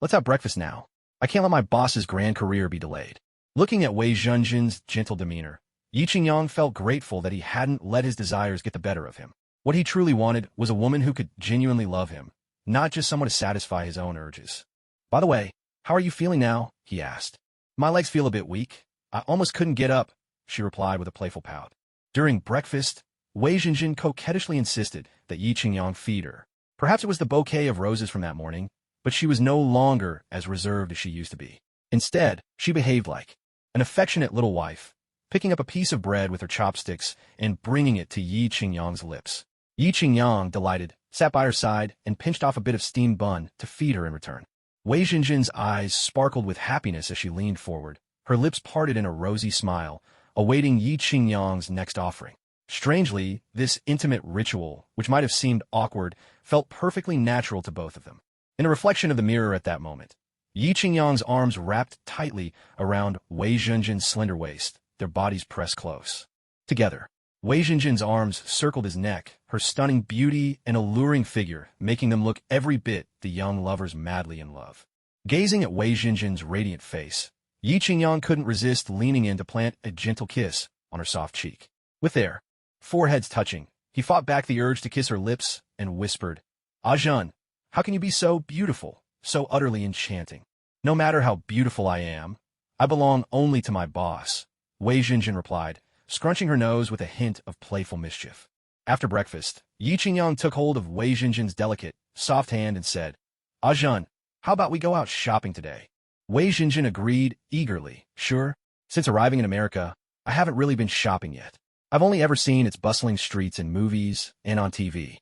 let's have breakfast now. I can't let my boss's grand career be delayed." Looking at Wei Jinjin's gentle demeanor, Yi Qingyang felt grateful that he hadn't let his desires get the better of him. What he truly wanted was a woman who could genuinely love him, not just someone to satisfy his own urges. "By the way, how are you feeling now?" he asked. "My legs feel a bit weak. I almost couldn't get up," she replied with a playful pout. During breakfast, Wei Jinjin coquettishly insisted that Yi Qingyang feed her. Perhaps it was the bouquet of roses from that morning, but she was no longer as reserved as she used to be. Instead, she behaved like an affectionate little wife, picking up a piece of bread with her chopsticks and bringing it to Yi Qingyang's lips. Yi Qingyang, delighted, sat by her side and pinched off a bit of steamed bun to feed her in return. Wei Jinjin's eyes sparkled with happiness as she leaned forward, her lips parted in a rosy smile, awaiting Yi Qingyang's next offering. Strangely, this intimate ritual, which might have seemed awkward, felt perfectly natural to both of them. In a reflection of the mirror at that moment, Yi Qingyang's arms wrapped tightly around Wei Jinjin's slender waist, their bodies pressed close. Together, Wei Jinjin's arms circled his neck, her stunning beauty and alluring figure making them look every bit the young lovers madly in love. Gazing at Wei Jinjin's radiant face, Yi Qingyang couldn't resist leaning in to plant a gentle kiss on her soft cheek. With their foreheads touching, he fought back the urge to kiss her lips and whispered, "Ajun, how can you be so beautiful, so utterly enchanting?" "No matter how beautiful I am, I belong only to my boss," Wei Jinjin replied, scrunching her nose with a hint of playful mischief. After breakfast, Yi Qingyang took hold of Wei Jinjin's delicate, soft hand and said, "Ajun, how about we go out shopping today?" Wei Jinjin agreed eagerly. "Sure. Since arriving in America, I haven't really been shopping yet. I've only ever seen its bustling streets in movies and on TV."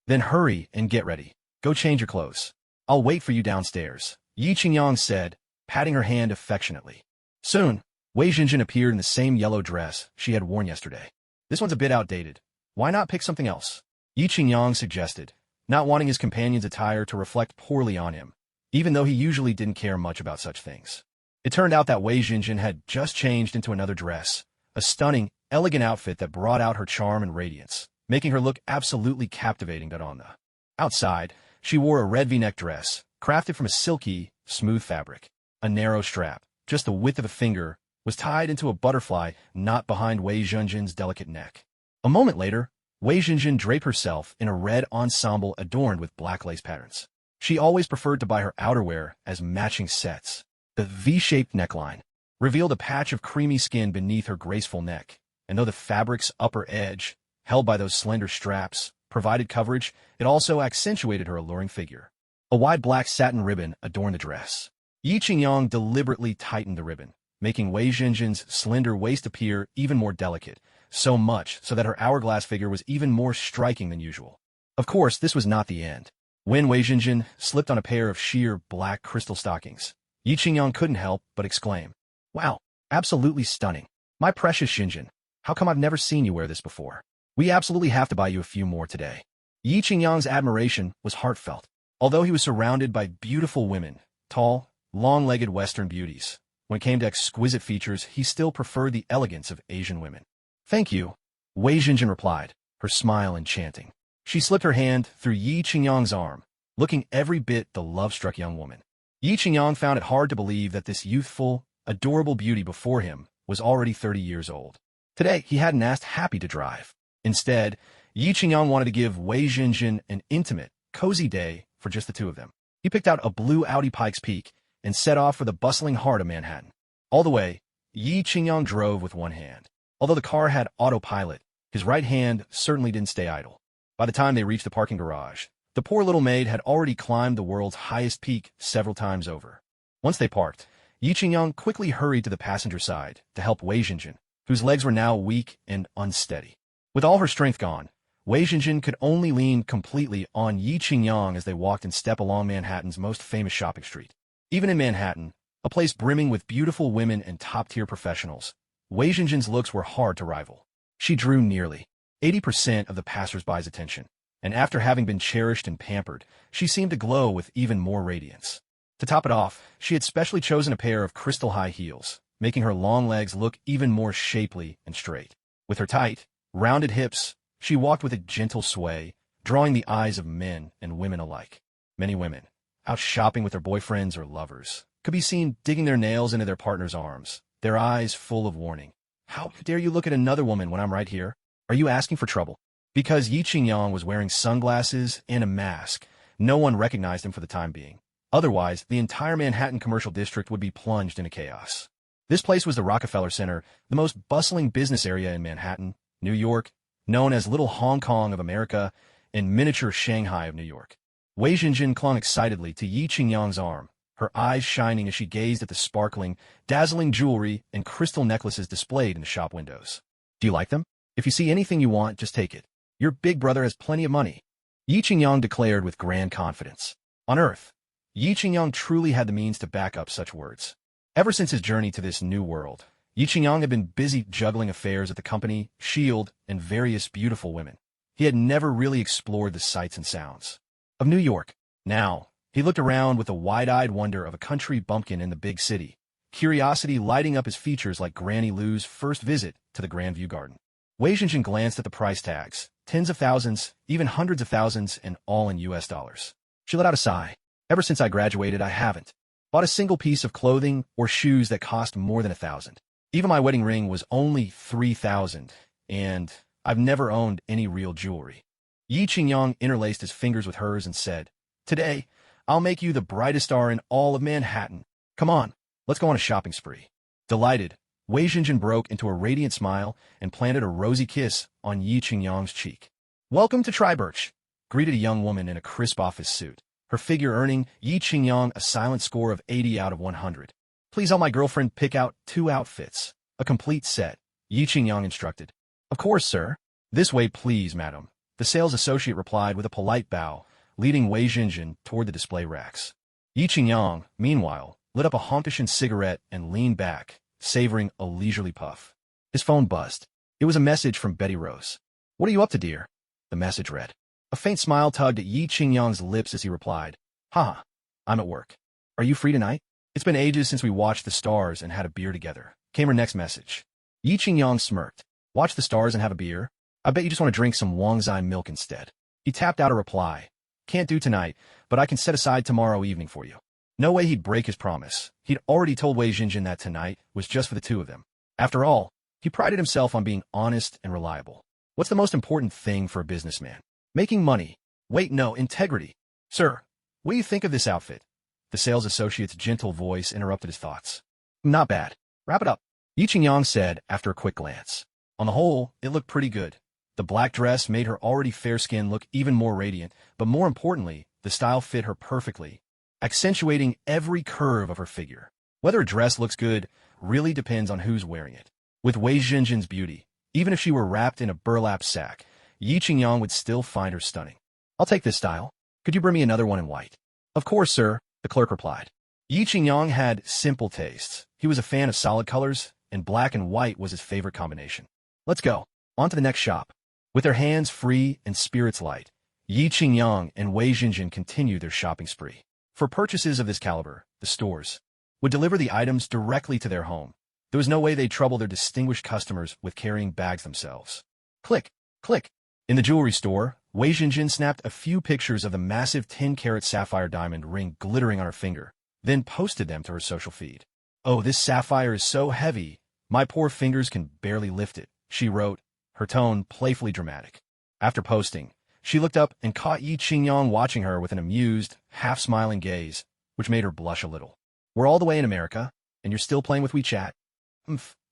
"Then hurry and get ready. Go change your clothes. I'll wait for you downstairs," Yi Qingyang said, patting her hand affectionately. Soon, Wei Jinjin appeared in the same yellow dress she had worn yesterday. "This one's a bit outdated. Why not pick something else?" Yi Qingyang suggested, not wanting his companion's attire to reflect poorly on him, even though he usually didn't care much about such things. It turned out that Wei Jinjin had just changed into another dress, a stunning, elegant outfit that brought out her charm and radiance, making her look absolutely captivating. On the outside, she wore a red V-neck dress, crafted from a silky, smooth fabric. A narrow strap, just the width of a finger, was tied into a butterfly knot behind Wei Jinjin's delicate neck. A moment later, Wei Jinjin draped herself in a red ensemble adorned with black lace patterns. She always preferred to buy her outerwear as matching sets. The V-shaped neckline revealed a patch of creamy skin beneath her graceful neck, and though the fabric's upper edge, held by those slender straps, provided coverage, it also accentuated her alluring figure. A wide black satin ribbon adorned the dress. Yi Qingyang deliberately tightened the ribbon, making Wei Jinjin's slender waist appear even more delicate, so much so that her hourglass figure was even more striking than usual. Of course, this was not the end. When Wei Jinjin slipped on a pair of sheer black crystal stockings, Yi Qingyang couldn't help but exclaim, "Wow, absolutely stunning. My precious Jinjin, how come I've never seen you wear this before? We absolutely have to buy you a few more today." Yi Qingyang's admiration was heartfelt. Although he was surrounded by beautiful women, tall, long-legged Western beauties, when it came to exquisite features, he still preferred the elegance of Asian women. "Thank you," Wei Jinjin replied, her smile enchanting. She slipped her hand through Yi Qingyang's arm, looking every bit the love-struck young woman. Yi Qingyang found it hard to believe that this youthful, adorable beauty before him was already 30 years old. Today, he hadn't asked Happy to drive. Instead, Yi Qingyang wanted to give Wei Jinjin an intimate, cozy day for just the two of them. He picked out a blue Audi Pikes Peak and set off for the bustling heart of Manhattan. All the way, Yi Qingyang drove with one hand. Although the car had autopilot, his right hand certainly didn't stay idle. By the time they reached the parking garage, the poor little maid had already climbed the world's highest peak several times over. Once they parked, Yi Qingyang quickly hurried to the passenger side to help Wei Jinjin, whose legs were now weak and unsteady. With all her strength gone, Wei Jinjin could only lean completely on Yi Qingyang as they walked in step along Manhattan's most famous shopping street. Even in Manhattan, a place brimming with beautiful women and top-tier professionals, Wei Jinjin's looks were hard to rival. She drew nearly 80% of the passers-by's attention, and after having been cherished and pampered, she seemed to glow with even more radiance. To top it off, she had specially chosen a pair of crystal-high heels, making her long legs look even more shapely and straight. With her tight, rounded hips, she walked with a gentle sway, drawing the eyes of men and women alike. Many women, out shopping with their boyfriends or lovers, could be seen digging their nails into their partner's arms, their eyes full of warning. "How dare you look at another woman when I'm right here? Are you asking for trouble?" Because Yi Qingyang was wearing sunglasses and a mask, no one recognized him for the time being. Otherwise, the entire Manhattan commercial district would be plunged into chaos. This place was the Rockefeller Center, the most bustling business area in Manhattan, New York, known as Little Hong Kong of America and miniature Shanghai of New York. Wei Jinjin clung excitedly to Yi Qingyang's arm, her eyes shining as she gazed at the sparkling, dazzling jewelry and crystal necklaces displayed in the shop windows. "Do you like them? If you see anything you want, just take it. Your big brother has plenty of money," Yi Qingyang declared with grand confidence. On Earth, Yi Qingyang truly had the means to back up such words. Ever since his journey to this new world, Yi Qingyang had been busy juggling affairs at the company, S.H.I.E.L.D., and various beautiful women. He had never really explored the sights and sounds of New York. Now, he looked around with the wide-eyed wonder of a country bumpkin in the big city, curiosity lighting up his features like Granny Lou's first visit to the Grandview Garden. Wei Jinjin glanced at the price tags, tens of thousands, even hundreds of thousands, and all in US dollars. She let out a sigh. "Ever since I graduated, I haven't bought a single piece of clothing or shoes that cost more than $1,000. Even my wedding ring was only $3,000, and I've never owned any real jewelry." Yi Qingyang interlaced his fingers with hers and said, "Today, I'll make you the brightest star in all of Manhattan. Come on, let's go on a shopping spree." Delighted, Wei Jinjin broke into a radiant smile and planted a rosy kiss on Yi Qingyang's cheek. "Welcome to Tribirch," greeted a young woman in a crisp office suit, her figure earning Yi Qingyang a silent score of 80 out of 100. "Please help my girlfriend pick out 2 outfits. A complete set," Yi Qingyang instructed. "Of course, sir. This way, please, madam," the sales associate replied with a polite bow, leading Wei Jinjin toward the display racks. Yi Qingyang, meanwhile, lit up a Hontishan cigarette and leaned back, savoring a leisurely puff. His phone buzzed. It was a message from Betty Rose. "What are you up to, dear?" the message read. A faint smile tugged at Yi Qingyang's lips as he replied, "Haha, I'm at work. Are you free tonight? It's been ages since we watched the stars and had a beer together," came her next message. Yi Qingyang smirked. "Watch the stars and have a beer? I bet you just want to drink some Wangzai milk instead." He tapped out a reply. "Can't do tonight, but I can set aside tomorrow evening for you." No way he'd break his promise. He'd already told Wei Jinjin that tonight was just for the two of them. After all, he prided himself on being honest and reliable. What's the most important thing for a businessman? Making money. Wait, no, integrity. "Sir, what do you think of this outfit?" The sales associate's gentle voice interrupted his thoughts. "Not bad. Wrap it up," Yi Qingyang said after a quick glance. On the whole, it looked pretty good. The black dress made her already fair skin look even more radiant, but more importantly, the style fit her perfectly, accentuating every curve of her figure. Whether a dress looks good really depends on who's wearing it. With Wei Jinjin's beauty, even if she were wrapped in a burlap sack, Yi Qingyang would still find her stunning. "I'll take this style. Could you bring me another one in white?" "Of course, sir," the clerk replied. Yi Qingyang had simple tastes. He was a fan of solid colors, and black and white was his favorite combination. "Let's go. On to the next shop." With their hands free and spirits light, Yi Qingyang and Wei Jinjin continued their shopping spree. For purchases of this caliber, the stores would deliver the items directly to their home. There was no way they'd trouble their distinguished customers with carrying bags themselves. Click, click. In the jewelry store, Wei Jinjin snapped a few pictures of the massive 10-carat sapphire diamond ring glittering on her finger, then posted them to her social feed. "Oh, this sapphire is so heavy, my poor fingers can barely lift it," she wrote, her tone playfully dramatic. After posting, she looked up and caught Yi Qingyang watching her with an amused, half-smiling gaze, which made her blush a little. "We're all the way in America, and you're still playing with WeChat?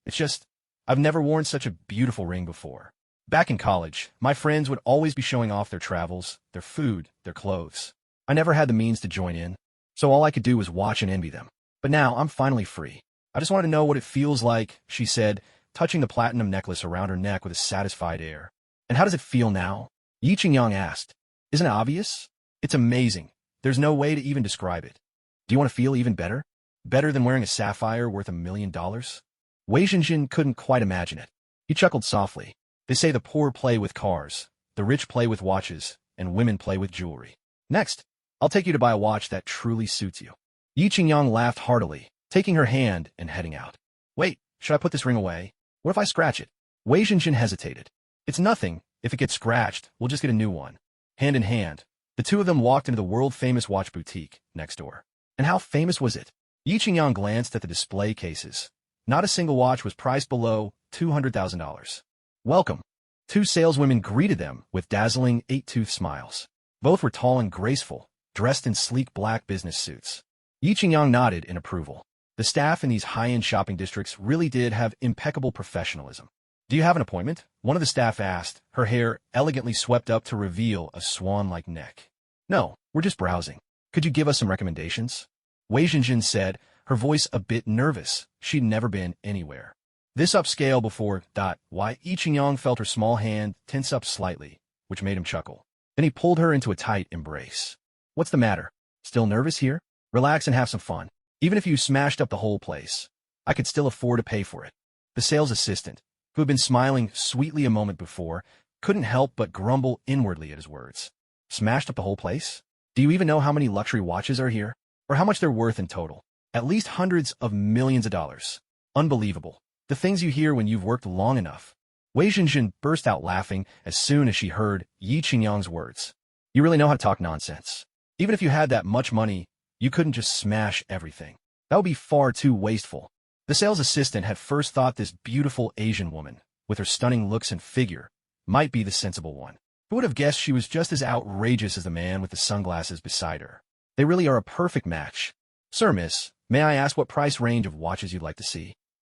It's just, I've never worn such a beautiful ring before. Back in college, my friends would always be showing off their travels, their food, their clothes. I never had the means to join in, so all I could do was watch and envy them. But now I'm finally free. I just wanted to know what it feels like," she said, touching the platinum necklace around her neck with a satisfied air. "And how does it feel now?" Yi Qingyang asked. "Isn't it obvious? It's amazing. There's no way to even describe it. Do you want to feel even better? Better than wearing a sapphire worth $1 million?" Wei Jinjin couldn't quite imagine it. He chuckled softly. "They say the poor play with cars, the rich play with watches, and women play with jewelry. Next, I'll take you to buy a watch that truly suits you." Yi Qingyang laughed heartily, taking her hand and heading out. "Wait, should I put this ring away? What if I scratch it?" Wei Jinjin hesitated. "It's nothing. If it gets scratched, we'll just get a new one." Hand in hand, the two of them walked into the world-famous watch boutique next door. And how famous was it? Yi Qingyang glanced at the display cases. Not a single watch was priced below $200,000. "Welcome." Two saleswomen greeted them with dazzling 8-tooth smiles. Both were tall and graceful, dressed in sleek black business suits. Yi Qingyang nodded in approval. The staff in these high-end shopping districts really did have impeccable professionalism. "Do you have an appointment?" one of the staff asked, her hair elegantly swept up to reveal a swan-like neck. "No, we're just browsing. Could you give us some recommendations?" Wei Jinjin said, her voice a bit nervous. She'd never been anywhere this upscale before. Why? Yi Qingyang felt her small hand tense up slightly, which made him chuckle. Then he pulled her into a tight embrace. "What's the matter? Still nervous here? Relax and have some fun. Even if you smashed up the whole place, I could still afford to pay for it." The sales assistant, who had been smiling sweetly a moment before, couldn't help but grumble inwardly at his words. "Smashed up the whole place? Do you even know how many luxury watches are here? Or how much they're worth in total? At least hundreds of millions of dollars. Unbelievable. The things you hear when you've worked long enough." Wei Jinjin burst out laughing as soon as she heard Yi Qingyang's words. "You really know how to talk nonsense. Even if you had that much money, you couldn't just smash everything. That would be far too wasteful." The sales assistant had first thought this beautiful Asian woman, with her stunning looks and figure, might be the sensible one. Who would have guessed she was just as outrageous as the man with the sunglasses beside her? They really are a perfect match. "Sir, miss, may I ask what price range of watches you'd like to see?"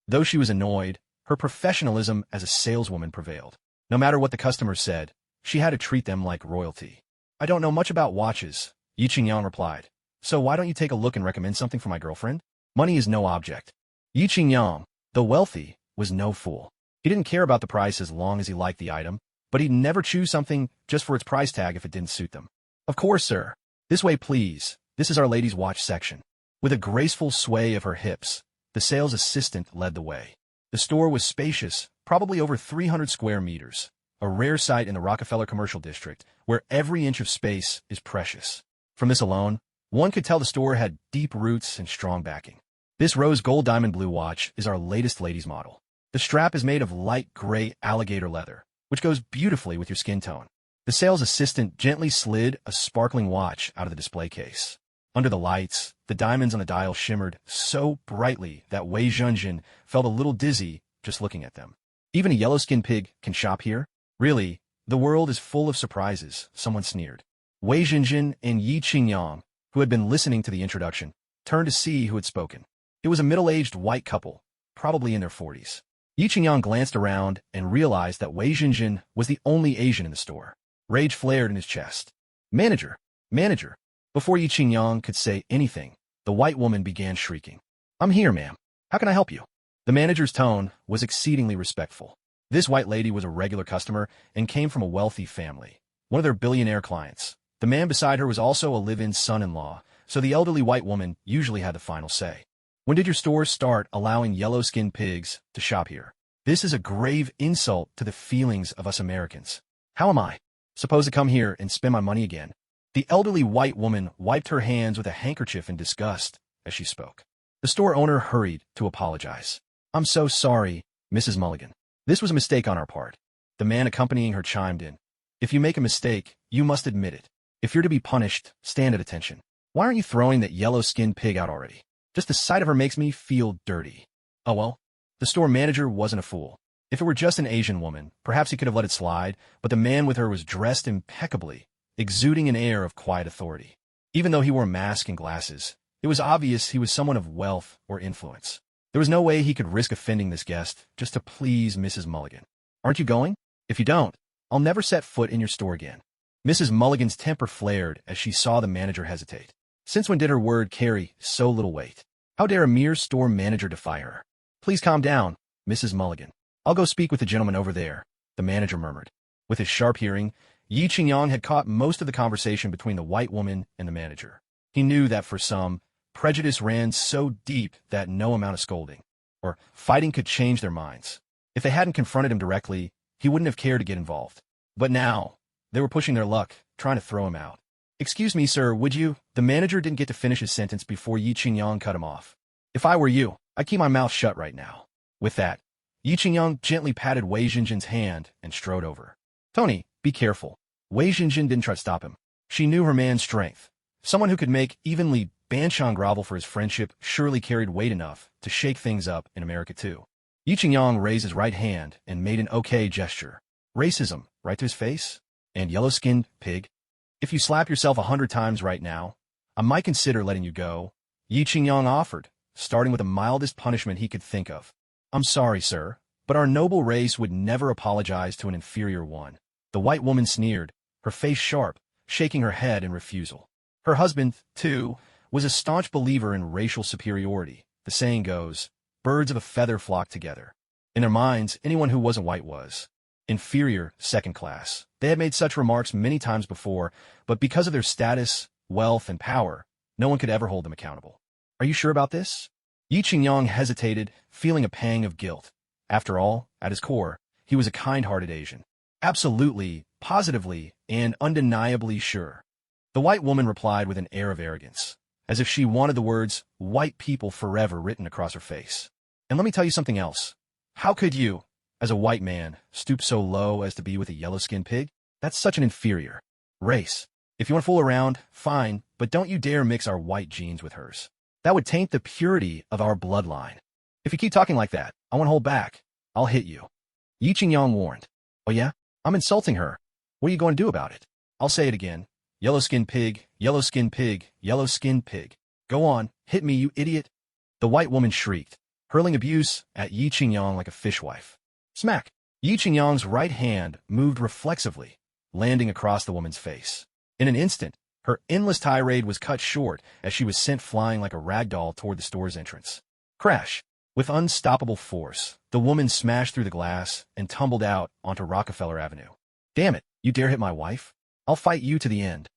Though she was annoyed, her professionalism as a saleswoman prevailed. No matter what the customers said, she had to treat them like royalty. "I don't know much about watches," Yi Qingyang replied. "So why don't you take a look and recommend something for my girlfriend?" Money is no object. Yi Qingyang, though wealthy, was no fool. He didn't care about the price as long as he liked the item, but he'd never choose something just for its price tag if it didn't suit them. "Of course, sir. This way, please. This is our ladies' watch section." With a graceful sway of her hips, the sales assistant led the way. The store was spacious, probably over 300 square meters, a rare sight in the Rockefeller commercial district, where every inch of space is precious. From this alone, one could tell the store had deep roots and strong backing. This rose gold diamond blue watch is our latest ladies model. The strap is made of light gray alligator leather, which goes beautifully with your skin tone. The sales assistant gently slid a sparkling watch out of the display case. Under the lights, the diamonds on the dial shimmered so brightly that Wei Jinjin felt a little dizzy just looking at them. "Even a yellow-skinned pig can shop here? Really, the world is full of surprises," someone sneered. Wei Jinjin and Yi Qingyang, who had been listening to the introduction, turned to see who had spoken. It was a middle-aged white couple, probably in their 40s. Yi Qingyang glanced around and realized that Wei Jinjin was the only Asian in the store. Rage flared in his chest. "Manager! Manager!" Before Yi Qingyang could say anything, the white woman began shrieking. "I'm here, ma'am. How can I help you?" The manager's tone was exceedingly respectful. This white lady was a regular customer and came from a wealthy family, one of their billionaire clients. The man beside her was also a live-in son-in-law, so the elderly white woman usually had the final say. "When did your store start allowing yellow-skinned pigs to shop here? This is a grave insult to the feelings of us Americans." "How am I Supposed to come here and spend my money again? The elderly white woman wiped her hands with a handkerchief in disgust as she spoke. The store owner hurried to apologize. I'm so sorry, Mrs. Mulligan. This was a mistake on our part. The man accompanying her chimed in. If you make a mistake, you must admit it. If you're to be punished, stand at attention. Why aren't you throwing that yellow-skinned pig out already? Just the sight of her makes me feel dirty. Oh well. The store manager wasn't a fool. If it were just an Asian woman, perhaps he could have let it slide, but the man with her was dressed impeccably, exuding an air of quiet authority. Even though he wore a mask and glasses, it was obvious he was someone of wealth or influence. There was no way he could risk offending this guest just to please Mrs. Mulligan. Aren't you going? If you don't, I'll never set foot in your store again. Mrs. Mulligan's temper flared as she saw the manager hesitate. Since when did her word carry so little weight? How dare a mere store manager defy her? Please calm down, Mrs. Mulligan. I'll go speak with the gentleman over there, the manager murmured. With his sharp hearing, Yi Qingyang had caught most of the conversation between the white woman and the manager. He knew that for some, prejudice ran so deep that no amount of scolding or fighting could change their minds. If they hadn't confronted him directly, he wouldn't have cared to get involved. But now, they were pushing their luck, trying to throw him out. Excuse me, sir, would you? The manager didn't get to finish his sentence before Yi Qingyang cut him off. If I were you, I'd keep my mouth shut right now. With that, Yi Qingyang gently patted Wei Jinjin's hand and strode over. Tony, be careful. Wei Jinjin didn't try to stop him. She knew her man's strength. Someone who could make even Li Banshan grovel for his friendship surely carried weight enough to shake things up in America too. Yi Qingyang raised his right hand and made an okay gesture. Racism, right to his face? And yellow-skinned pig? If you slap yourself 100 times right now, I might consider letting you go, Yi Qingyang offered, starting with the mildest punishment he could think of. I'm sorry, sir, but our noble race would never apologize to an inferior one. The white woman sneered, her face sharp, shaking her head in refusal. Her husband, too, was a staunch believer in racial superiority. The saying goes, birds of a feather flock together. In their minds, anyone who wasn't white was inferior, second class. They had made such remarks many times before, but because of their status, wealth, and power, no one could ever hold them accountable. Are you sure about this? Yi Qingyang hesitated, feeling a pang of guilt. After all, at his core, he was a kind-hearted Asian. Absolutely, positively, and undeniably sure. The white woman replied with an air of arrogance, as if she wanted the words, white people forever written across her face. And let me tell you something else. How could you, as a white man, stoop so low as to be with a yellow-skinned pig? That's such an inferior race. If you want to fool around, fine, but don't you dare mix our white genes with hers. That would taint the purity of our bloodline. If you keep talking like that, I won't hold back. I'll hit you. Yi Qingyang warned. Oh yeah? I'm insulting her. What are you going to do about it? I'll say it again. Yellow-skinned pig, yellow-skinned pig, yellow-skinned pig. Go on, hit me, you idiot. The white woman shrieked, hurling abuse at Yi Qingyang like a fishwife. Smack! Yi Qingyang's right hand moved reflexively, landing across the woman's face. In an instant, her endless tirade was cut short as she was sent flying like a rag doll toward the store's entrance. Crash! With unstoppable force, the woman smashed through the glass and tumbled out onto Rockefeller Avenue. Damn it, you dare hit my wife? I'll fight you to the end.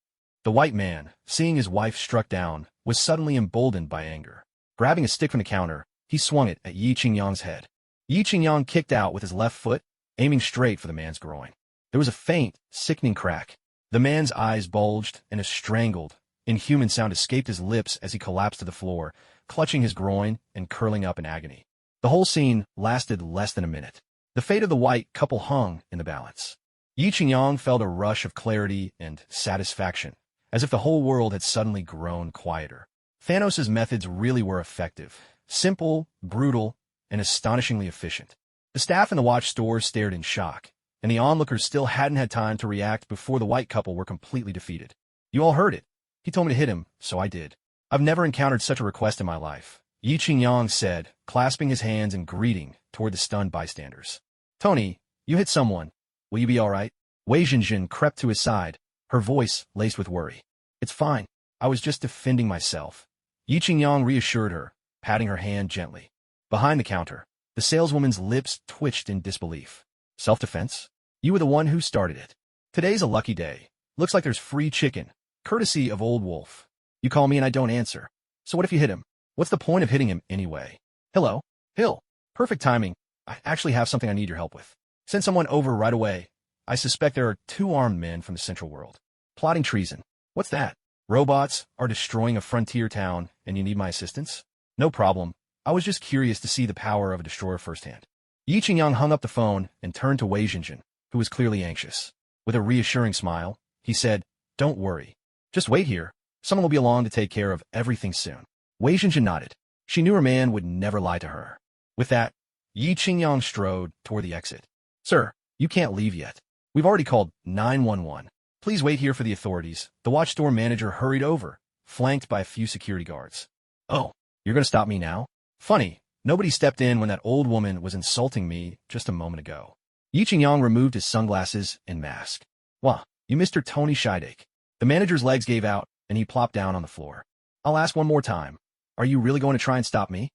The white man, seeing his wife struck down, was suddenly emboldened by anger. Grabbing a stick from the counter, he swung it at Yi Qingyang's head. Yi Qingyang kicked out with his left foot, aiming straight for the man's groin. There was a faint, sickening crack. The man's eyes bulged, and a strangled, inhuman sound escaped his lips as he collapsed to the floor, clutching his groin and curling up in agony. The whole scene lasted less than a minute. The fate of the white couple hung in the balance. Yi Qingyang felt a rush of clarity and satisfaction, as if the whole world had suddenly grown quieter. Thanos' methods really were effective, simple, brutal, and astonishingly efficient. The staff in the watch store stared in shock, and the onlookers still hadn't had time to react before the white couple were completely defeated. You all heard it. He told me to hit him, so I did. I've never encountered such a request in my life, Yi Qingyang said, clasping his hands in greeting toward the stunned bystanders. Tony, you hit someone. Will you be all right? Wei Jinjin crept to his side, her voice laced with worry. It's fine. I was just defending myself. Yi Qingyang reassured her, patting her hand gently. Behind the counter, the saleswoman's lips twitched in disbelief. Self-defense? You were the one who started it. Today's a lucky day. Looks like there's free chicken, courtesy of Old Wolf. You call me and I don't answer. So what if you hit him? What's the point of hitting him anyway? Hello? Hill. Perfect timing. I actually have something I need your help with. Send someone over right away. I suspect there are 2 armed men from the Central World. Plotting treason. What's that? Robots are destroying a frontier town, and you need my assistance? No problem. I was just curious to see the power of a destroyer firsthand. Yi Qingyang hung up the phone and turned to Wei Zhenjin, who was clearly anxious. With a reassuring smile, he said, "Don't worry. Just wait here. Someone will be along to take care of everything soon." Wei Zhenjin nodded. She knew her man would never lie to her. With that, Yi Qingyang strode toward the exit. "Sir, you can't leave yet. We've already called 911. Please wait here for the authorities." The watch store manager hurried over, flanked by a few security guards. "Oh, you're going to stop me now? Funny, nobody stepped in when that old woman was insulting me just a moment ago." Yi Qingyang removed his sunglasses and mask. "Wah, you Mr. Tony Scheidake." The manager's legs gave out, and he plopped down on the floor. "I'll ask one more time. Are you really going to try and stop me?"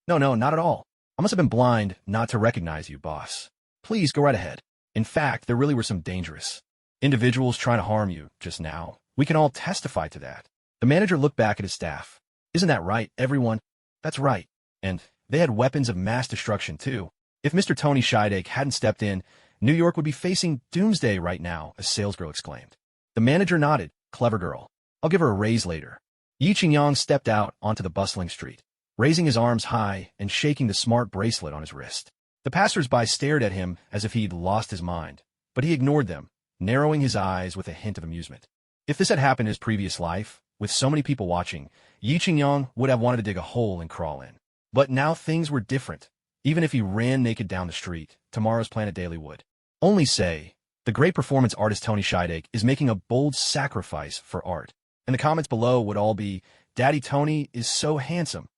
No, not at all. I must have been blind not to recognize you, boss. Please go right ahead. In fact, there really were some dangerous individuals trying to harm you just now. We can all testify to that." The manager looked back at his staff. "Isn't that right, everyone?" "That's right. And they had weapons of mass destruction, too. If Mr. Tony Scheidake hadn't stepped in, New York would be facing doomsday right now," a salesgirl exclaimed. The manager nodded. "Clever girl. I'll give her a raise later." Yi Qingyang stepped out onto the bustling street, raising his arms high and shaking the smart bracelet on his wrist. The passers-by stared at him as if he'd lost his mind, but he ignored them, narrowing his eyes with a hint of amusement. If this had happened in his previous life, with so many people watching, Yi Qingyang would have wanted to dig a hole and crawl in. But now things were different. Even if he ran naked down the street, tomorrow's Planet Daily would only say, "The great performance artist Tony Scheidake is making a bold sacrifice for art." And the comments below would all be, "Daddy Tony is so handsome.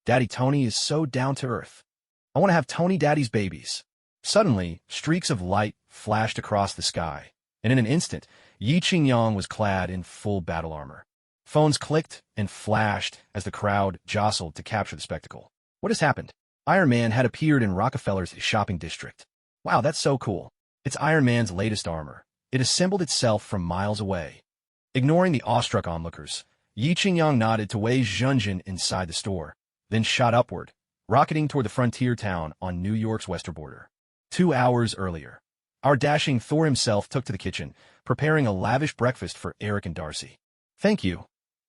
Daddy Tony is so down-to-earth. I want to have Tony Daddy's babies." Suddenly, streaks of light flashed across the sky, and in an instant, Yi Qingyang was clad in full battle armor. Phones clicked and flashed as the crowd jostled to capture the spectacle. What has happened? Iron Man had appeared in Rockefeller's shopping district. Wow, that's so cool. It's Iron Man's latest armor. It assembled itself from miles away. Ignoring the awestruck onlookers, Yi Qingyang nodded to Wei Zhenjin inside the store, then shot upward, rocketing toward the frontier town on New York's western border. 2 hours earlier, our dashing Thor himself took to the kitchen, preparing a lavish breakfast for Eric and Darcy. "Thank you,"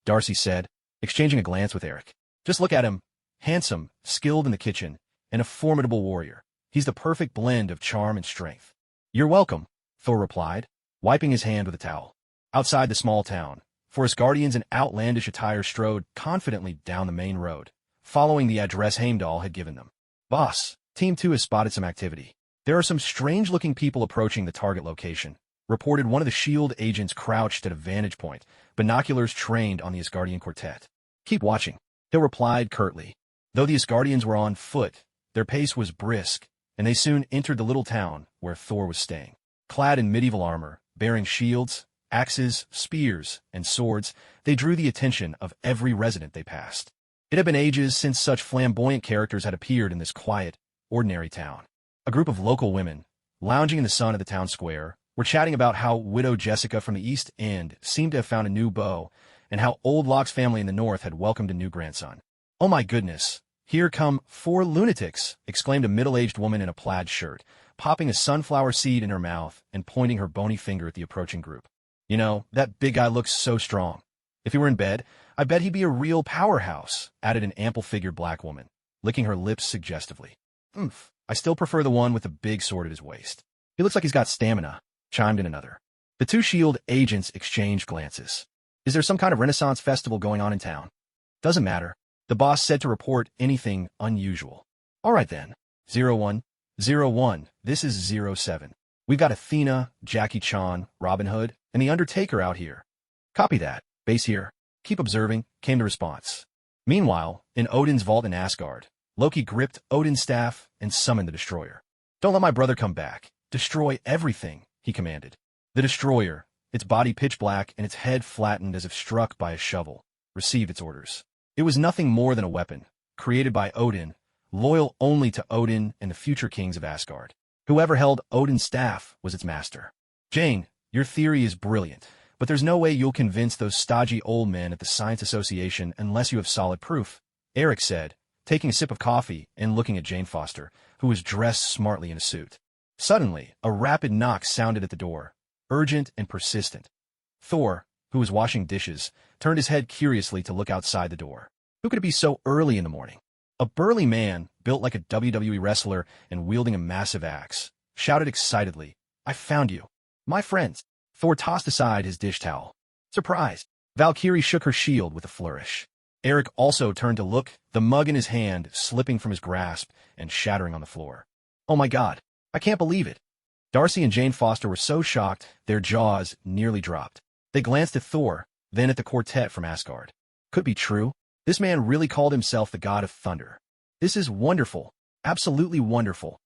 Darcy said, exchanging a glance with Eric. "Just look at him. Handsome, skilled in the kitchen, and a formidable warrior. He's the perfect blend of charm and strength." "You're welcome," Thor replied, wiping his hand with a towel. Outside the small town, forest guardians in outlandish attire strode confidently down the main road, following the address Heimdall had given them. "Boss, Team 2 has spotted some activity. There are some strange-looking people approaching the target location," reported one of the S.H.I.E.L.D. agents crouched at a vantage point, binoculars trained on the Asgardian quartet. "Keep watching," Hill replied curtly. Though the Asgardians were on foot, their pace was brisk, and they soon entered the little town where Thor was staying. Clad in medieval armor, bearing shields, axes, spears, and swords, they drew the attention of every resident they passed. It had been ages since such flamboyant characters had appeared in this quiet, ordinary town. A group of local women, lounging in the sun of the town square, were chatting about how widow Jessica from the East End seemed to have found a new beau, and how old Locke's family in the North had welcomed a new grandson. "Oh my goodness, here come 4 lunatics," exclaimed a middle-aged woman in a plaid shirt, popping a sunflower seed in her mouth and pointing her bony finger at the approaching group. "You know, that big guy looks so strong. If he were in bed, I bet he'd be a real powerhouse," added an ample-figured black woman, licking her lips suggestively. "Oomph, I still prefer the one with the big sword at his waist. He looks like he's got stamina," chimed in another. The 2 S.H.I.E.L.D. agents exchanged glances. "Is there some kind of Renaissance festival going on in town?" "Doesn't matter. The boss said to report anything unusual." "All right then. 0101, this is 07. We've got Athena, Jackie Chan, Robin Hood, and The Undertaker out here." "Copy that. Base here. Keep observing," came the response. Meanwhile, in Odin's vault in Asgard, Loki gripped Odin's staff and summoned the Destroyer. "Don't let my brother come back. Destroy everything," he commanded. The Destroyer, its body pitch black and its head flattened as if struck by a shovel, received its orders. It was nothing more than a weapon, created by Odin, loyal only to Odin and the future kings of Asgard. Whoever held Odin's staff was its master. "Jane, your theory is brilliant, but there's no way you'll convince those stodgy old men at the Science Association unless you have solid proof," Eric said, taking a sip of coffee and looking at Jane Foster, who was dressed smartly in a suit. Suddenly, a rapid knock sounded at the door, urgent and persistent. Thor, who was washing dishes, turned his head curiously to look outside the door. Who could it be so early in the morning? A burly man, built like a WWE wrestler and wielding a massive axe, shouted excitedly, "I found you. My friends." Thor tossed aside his dish towel. Surprised, Valkyrie shook her shield with a flourish. Eric also turned to look, the mug in his hand slipping from his grasp and shattering on the floor. "Oh my God, I can't believe it." Darcy and Jane Foster were so shocked, their jaws nearly dropped. They glanced at Thor, then at the quartet from Asgard. Could it be true? This man really called himself the god of thunder. This is wonderful, absolutely wonderful.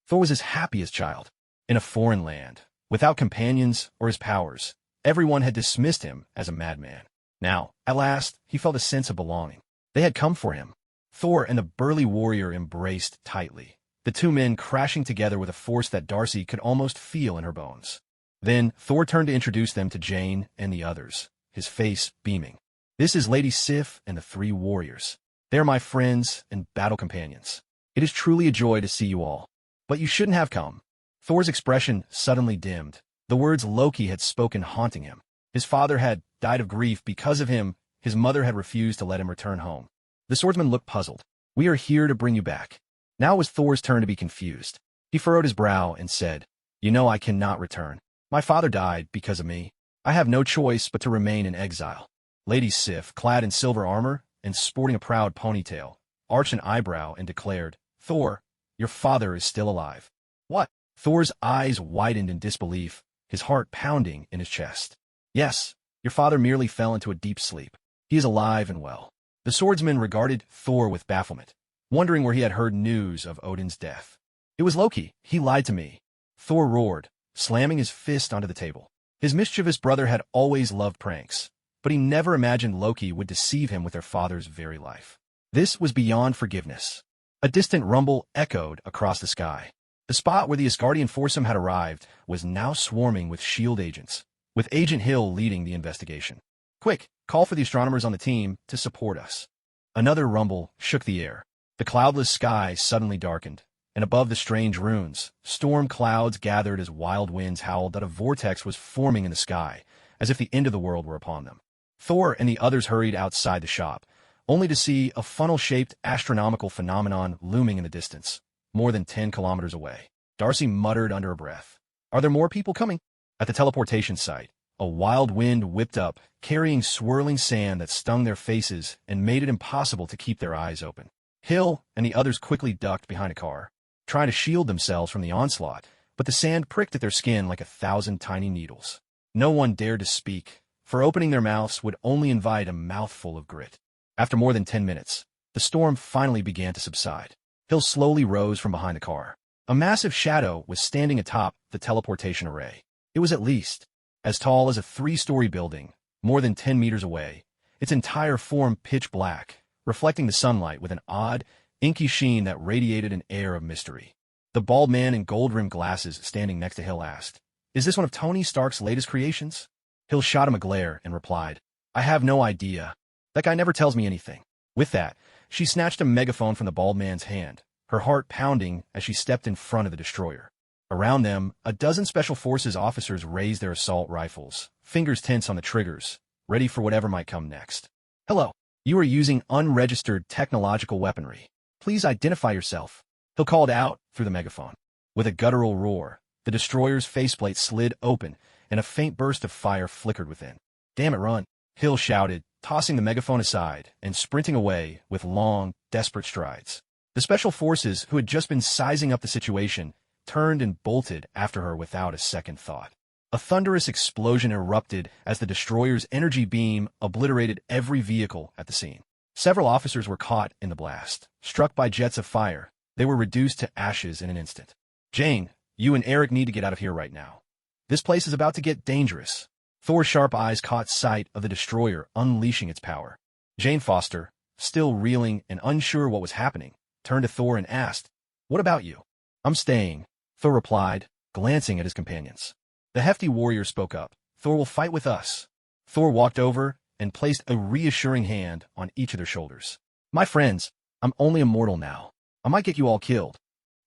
Thor was as happy as a child. In a foreign land, without companions or his powers, everyone had dismissed him as a madman. Now, at last, he felt a sense of belonging. They had come for him. Thor and the burly warrior embraced tightly, the two men crashing together with a force that Darcy could almost feel in her bones. Then, Thor turned to introduce them to Jane and the others, his face beaming. "This is Lady Sif and the three warriors. They are my friends and battle companions. It is truly a joy to see you all. But you shouldn't have come." Thor's expression suddenly dimmed, the words Loki had spoken haunting him. His father had died of grief because of him. His mother had refused to let him return home. The swordsman looked puzzled. "We are here to bring you back." Now it was Thor's turn to be confused. He furrowed his brow and said, "You know I cannot return. My father died because of me. I have no choice but to remain in exile." Lady Sif, clad in silver armor and sporting a proud ponytail, arched an eyebrow and declared, "Thor, your father is still alive." "What?" Thor's eyes widened in disbelief, his heart pounding in his chest. "Yes, your father merely fell into a deep sleep. He is alive and well." The swordsman regarded Thor with bafflement, wondering where he had heard news of Odin's death. "It was Loki. He lied to me." Thor roared, slamming his fist onto the table. His mischievous brother had always loved pranks, but he never imagined Loki would deceive him with their father's very life. This was beyond forgiveness. A distant rumble echoed across the sky. The spot where the Asgardian foursome had arrived was now swarming with S.H.I.E.L.D. agents, with Agent Hill leading the investigation. "Quick, call for the astronomers on the team to support us." Another rumble shook the air. The cloudless sky suddenly darkened, and above the strange ruins, storm clouds gathered as wild winds howled that a vortex was forming in the sky, as if the end of the world were upon them. Thor and the others hurried outside the shop, only to see a funnel-shaped astronomical phenomenon looming in the distance, more than 10 kilometers away. Darcy muttered under her breath, "Are there more people coming?" At the teleportation site, a wild wind whipped up, carrying swirling sand that stung their faces and made it impossible to keep their eyes open. Hill and the others quickly ducked behind a car, trying to shield themselves from the onslaught, but the sand pricked at their skin like 1,000 tiny needles. No one dared to speak, for opening their mouths would only invite a mouthful of grit. After more than 10 minutes, the storm finally began to subside. Hill slowly rose from behind the car. A massive shadow was standing atop the teleportation array. It was at least as tall as a 3-story building, more than 10 meters away, its entire form pitch black, reflecting the sunlight with an odd, inky sheen that radiated an air of mystery. The bald man in gold-rimmed glasses standing next to Hill asked, "Is this one of Tony Stark's latest creations?" Hill shot him a glare and replied, "I have no idea. That guy never tells me anything." With that, she snatched a megaphone from the bald man's hand, her heart pounding as she stepped in front of the destroyer. Around them, a dozen Special Forces officers raised their assault rifles, fingers tense on the triggers, ready for whatever might come next. "Hello. You are using unregistered technological weaponry. Please identify yourself," Hill called out through the megaphone. With a guttural roar, the destroyer's faceplate slid open, and a faint burst of fire flickered within. "Damn it, run," Hill shouted, tossing the megaphone aside and sprinting away with long, desperate strides. The Special Forces, who had just been sizing up the situation, turned and bolted after her without a second thought. A thunderous explosion erupted as the destroyer's energy beam obliterated every vehicle at the scene. Several officers were caught in the blast. Struck by jets of fire, they were reduced to ashes in an instant. "Jane, you and Eric need to get out of here right now. This place is about to get dangerous." Thor's sharp eyes caught sight of the destroyer unleashing its power. Jane Foster, still reeling and unsure what was happening, turned to Thor and asked, "What about you?" "I'm staying," Thor replied, glancing at his companions. The hefty warrior spoke up, "Thor will fight with us." Thor walked over and placed a reassuring hand on each of their shoulders. "My friends, I'm only a mortal now. I might get you all killed.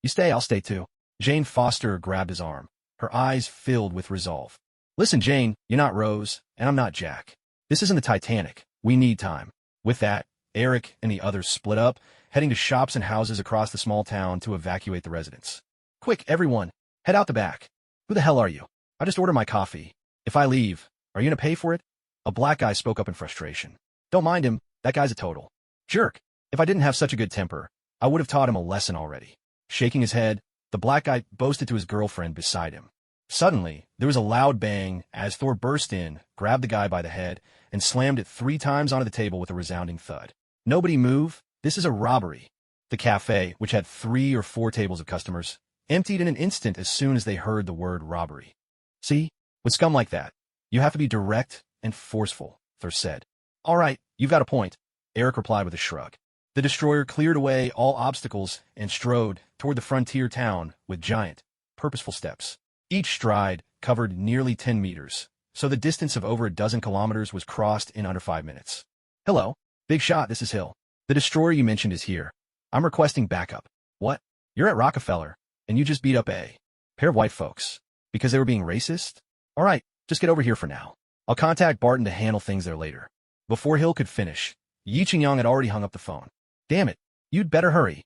You stay, I'll stay too." Jane Foster grabbed his arm, her eyes filled with resolve. Listen, Jane, you're not Rose, and I'm not Jack. This isn't the Titanic. We need time. With that, Eric and the others split up, heading to shops and houses across the small town to evacuate the residents. Quick, everyone, head out the back. Who the hell are you? I just ordered my coffee. If I leave, are you going to pay for it? A black guy spoke up in frustration. Don't mind him, that guy's a total jerk. If I didn't have such a good temper, I would have taught him a lesson already. Shaking his head, the black guy boasted to his girlfriend beside him. Suddenly, there was a loud bang as Thor burst in, grabbed the guy by the head, and slammed it 3 times onto the table with a resounding thud. Nobody move, this is a robbery. The cafe, which had 3 or 4 tables of customers, emptied in an instant as soon as they heard the word robbery. See, with scum like that, you have to be direct and forceful, Thor said. All right, you've got a point, Eric replied with a shrug. The destroyer cleared away all obstacles and strode toward the frontier town with giant, purposeful steps. Each stride covered nearly 10 meters, so the distance of over a dozen kilometers was crossed in under 5 minutes. Hello, Big Shot, this is Hill. The destroyer you mentioned is here. I'm requesting backup. What? You're at Rockefeller, and you just beat up a pair of white folks because they were being racist? All right, just get over here for now. I'll contact Barton to handle things there later. Before Hill could finish, Yi Qingyang had already hung up the phone. Damn it, you'd better hurry.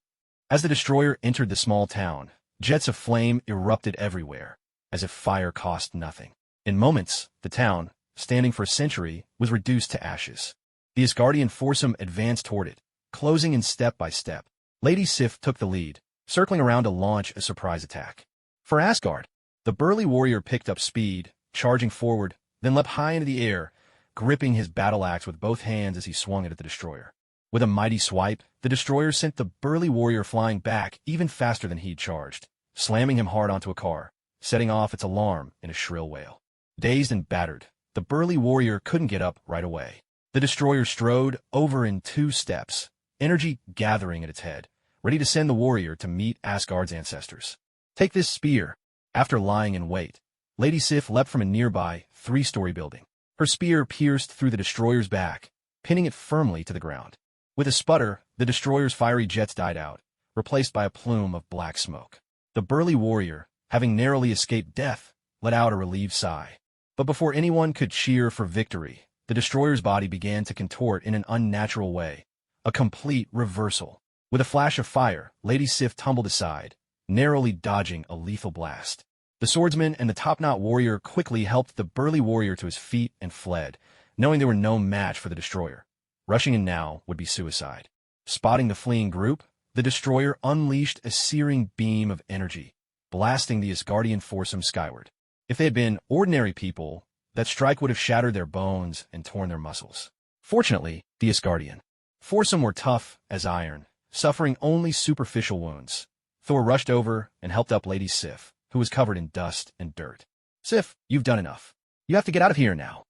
As the destroyer entered the small town, jets of flame erupted everywhere, as if fire cost nothing. In moments, the town, standing for a century, was reduced to ashes. The Asgardian foursome advanced toward it, closing in step by step. Lady Sif took the lead, circling around to launch a surprise attack. For Asgard, the burly warrior picked up speed, charging forward, then leapt high into the air, gripping his battle axe with both hands as he swung it at the destroyer. With a mighty swipe, the destroyer sent the burly warrior flying back even faster than he'd charged, slamming him hard onto a car, setting off its alarm in a shrill wail. Dazed and battered, the burly warrior couldn't get up right away. The destroyer strode over in 2 steps, energy gathering at its head, ready to send the warrior to meet Asgard's ancestors. Take this spear. After lying in wait, Lady Sif leapt from a nearby 3-story building. Her spear pierced through the destroyer's back, pinning it firmly to the ground. With a sputter, the destroyer's fiery jets died out, replaced by a plume of black smoke. The burly warrior, having narrowly escaped death, let out a relieved sigh. But before anyone could cheer for victory, the destroyer's body began to contort in an unnatural way, a complete reversal. With a flash of fire, Lady Sif tumbled aside, narrowly dodging a lethal blast. The swordsman and the top-knot warrior quickly helped the burly warrior to his feet and fled, knowing they were no match for the destroyer. Rushing in now would be suicide. Spotting the fleeing group, the destroyer unleashed a searing beam of energy, blasting the Asgardian foursome skyward. If they had been ordinary people, that strike would have shattered their bones and torn their muscles. Fortunately, the Asgardian foursome were tough as iron, suffering only superficial wounds. Thor rushed over and helped up Lady Sif, who was covered in dust and dirt. Sif, you've done enough. You have to get out of here now.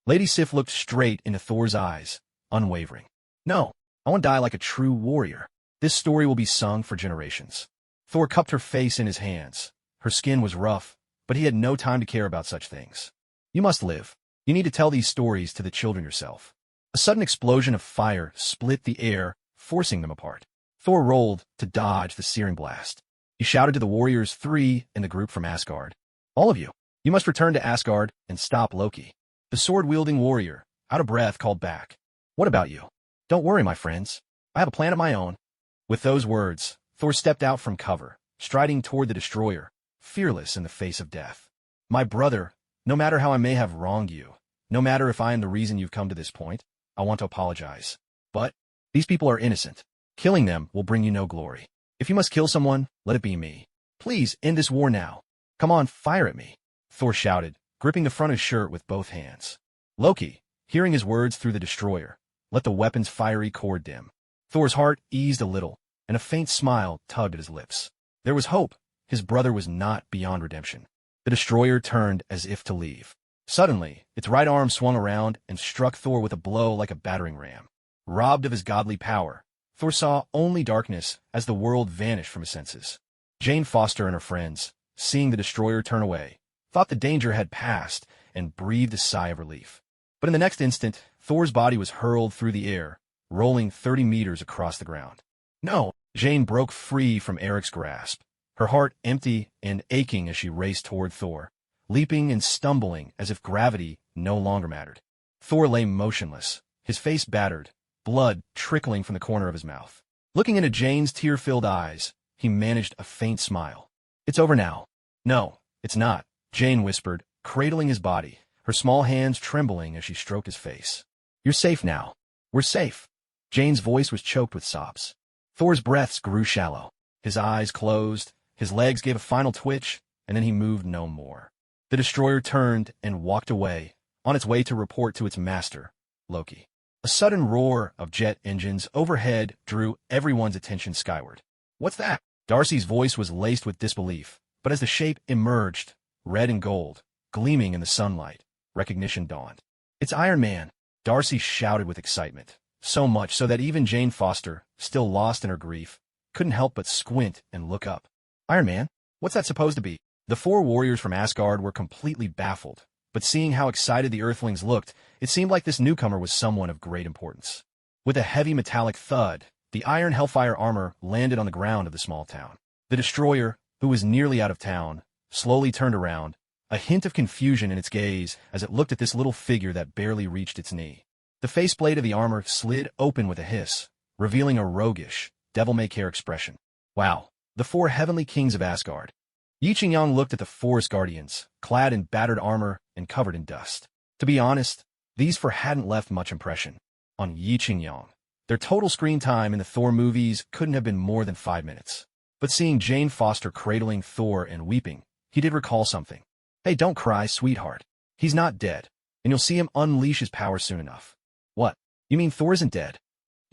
Lady Sif looked straight into Thor's eyes, unwavering. No, I want to die like a true warrior. This story will be sung for generations. Thor cupped her face in his hands. Her skin was rough, but he had no time to care about such things. You must live. You need to tell these stories to the children yourself. A sudden explosion of fire split the air, forcing them apart. Thor rolled to dodge the searing blast. He shouted to the warriors 3 in the group from Asgard. All of you must return to Asgard and stop Loki. The sword-wielding warrior, out of breath, called back. What about you? Don't worry, my friends. I have a plan of my own. With those words, Thor stepped out from cover, striding toward the destroyer, fearless in the face of death. My brother, no matter how I may have wronged you, no matter if I am the reason you've come to this point, I want to apologize. But these people are innocent. Killing them will bring you no glory. If you must kill someone, let it be me. Please end this war now. Come on, fire at me. Thor shouted, gripping the front of his shirt with both hands. Loki, hearing his words through the destroyer, let the weapon's fiery cord dim. Thor's heart eased a little, and a faint smile tugged at his lips. There was hope. His brother was not beyond redemption. The destroyer turned as if to leave. Suddenly, its right arm swung around and struck Thor with a blow like a battering ram. Robbed of his godly power, Thor saw only darkness as the world vanished from his senses. Jane Foster and her friends, seeing the destroyer turn away, thought the danger had passed and breathed a sigh of relief. But in the next instant, Thor's body was hurled through the air, rolling 30 meters across the ground. No! Jane broke free from Eric's grasp. her heart empty and aching as she raced toward Thor, leaping and stumbling as if gravity no longer mattered. Thor lay motionless, his face battered, blood trickling from the corner of his mouth. Looking into Jane's tear-filled eyes, he managed a faint smile. "It's over now." "No, it's not," Jane whispered, cradling his body, her small hands trembling as she stroked his face. "You're safe now. We're safe." Jane's voice was choked with sobs. Thor's breaths grew shallow. His eyes closed, his legs gave a final twitch, and then he moved no more. The destroyer turned and walked away, on its way to report to its master, Loki. A sudden roar of jet engines overhead drew everyone's attention skyward. "What's that?" Darcy's voice was laced with disbelief, but as the shape emerged, red and gold, gleaming in the sunlight, recognition dawned. "It's Iron Man," Darcy shouted with excitement, so much so that even Jane Foster, still lost in her grief, couldn't help but squint and look up. "Iron Man? What's that supposed to be?" The four warriors from Asgard were completely baffled, but seeing how excited the Earthlings looked, it seemed like this newcomer was someone of great importance. With a heavy metallic thud, the iron Hellfire armor landed on the ground of the small town. The destroyer, who was nearly out of town, slowly turned around, a hint of confusion in its gaze as it looked at this little figure that barely reached its knee. The faceplate of the armor slid open with a hiss, revealing a roguish, devil-may-care expression. "Wow, the four heavenly kings of Asgard." Yi Qingyang looked at the forest guardians, clad in battered armor and covered in dust. To be honest, these four hadn't left much impression on Yi Qingyang. Their total screen time in the Thor movies couldn't have been more than 5 minutes. But seeing Jane Foster cradling Thor and weeping, he did recall something. "Hey, don't cry, sweetheart. He's not dead, and you'll see him unleash his power soon enough." "What? You mean Thor isn't dead?"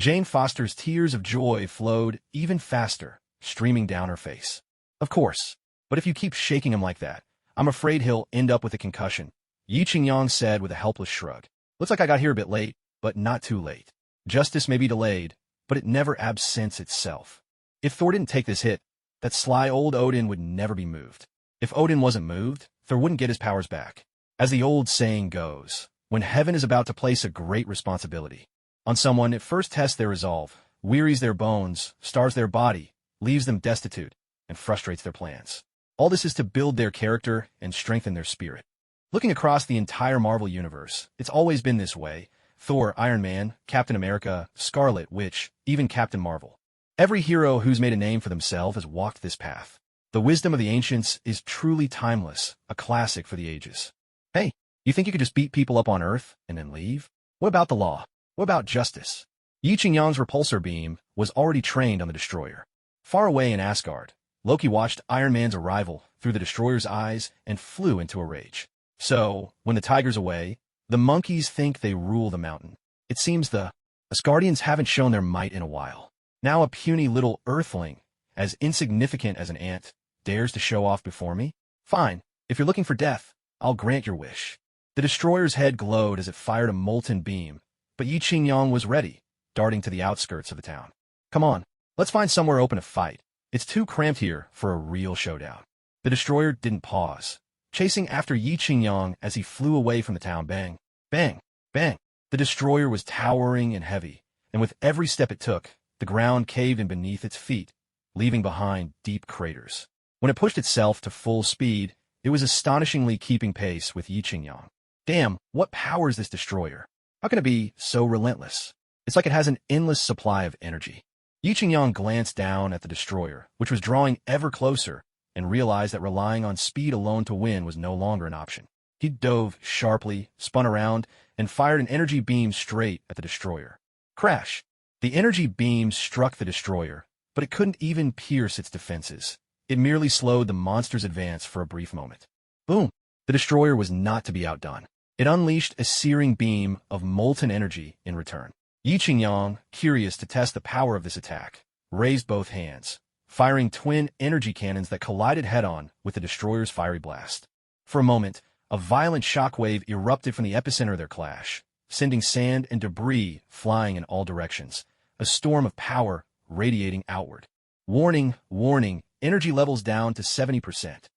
Jane Foster's tears of joy flowed even faster, streaming down her face. "Of course. But if you keep shaking him like that, I'm afraid he'll end up with a concussion," Yi Qingyang said with a helpless shrug. "Looks like I got here a bit late, but not too late. Justice may be delayed, but it never absents itself. If Thor didn't take this hit, that sly old Odin would never be moved. If Odin wasn't moved, Thor wouldn't get his powers back. As the old saying goes, when heaven is about to place a great responsibility on someone, it first tests their resolve, wearies their bones, stars their body, leaves them destitute, and frustrates their plans. All this is to build their character and strengthen their spirit. Looking across the entire Marvel universe, it's always been this way. Thor, Iron Man, Captain America, Scarlet Witch, even Captain Marvel. Every hero who's made a name for themselves has walked this path. The wisdom of the ancients is truly timeless, a classic for the ages. Hey, you think you could just beat people up on Earth and then leave? What about the law? What about justice? Yi Qingyang's repulsor beam was already trained on the destroyer. Far away in Asgard, Loki watched Iron Man's arrival through the destroyer's eyes and flew into a rage. So, when the tiger's away, the monkeys think they rule the mountain. It seems the Asgardians haven't shown their might in a while. Now a puny little earthling, as insignificant as an ant, dares to show off before me? Fine, if you're looking for death, I'll grant your wish. The destroyer's head glowed as it fired a molten beam, but Yi Qingyang was ready, darting to the outskirts of the town. "Come on, let's find somewhere open to fight. It's too cramped here for a real showdown." The destroyer didn't pause, chasing after Yi Qingyang as he flew away from the town. Bang, bang, bang. The destroyer was towering and heavy, and with every step it took, the ground caved in beneath its feet, leaving behind deep craters. When it pushed itself to full speed, it was astonishingly keeping pace with Yi Qingyang. Damn, what powers this destroyer? How can it be so relentless? It's like it has an endless supply of energy. Yi Qingyang glanced down at the destroyer, which was drawing ever closer, and realized that relying on speed alone to win was no longer an option. He dove sharply, spun around, and fired an energy beam straight at the destroyer. Crash! The energy beam struck the destroyer, but it couldn't even pierce its defenses. It merely slowed the monster's advance for a brief moment. Boom! The destroyer was not to be outdone. It unleashed a searing beam of molten energy in return. Yi Qingyang, curious to test the power of this attack, raised both hands, firing twin energy cannons that collided head-on with the destroyer's fiery blast. For a moment, a violent shockwave erupted from the epicenter of their clash, sending sand and debris flying in all directions, a storm of power radiating outward. Warning, warning, energy levels down to 70%.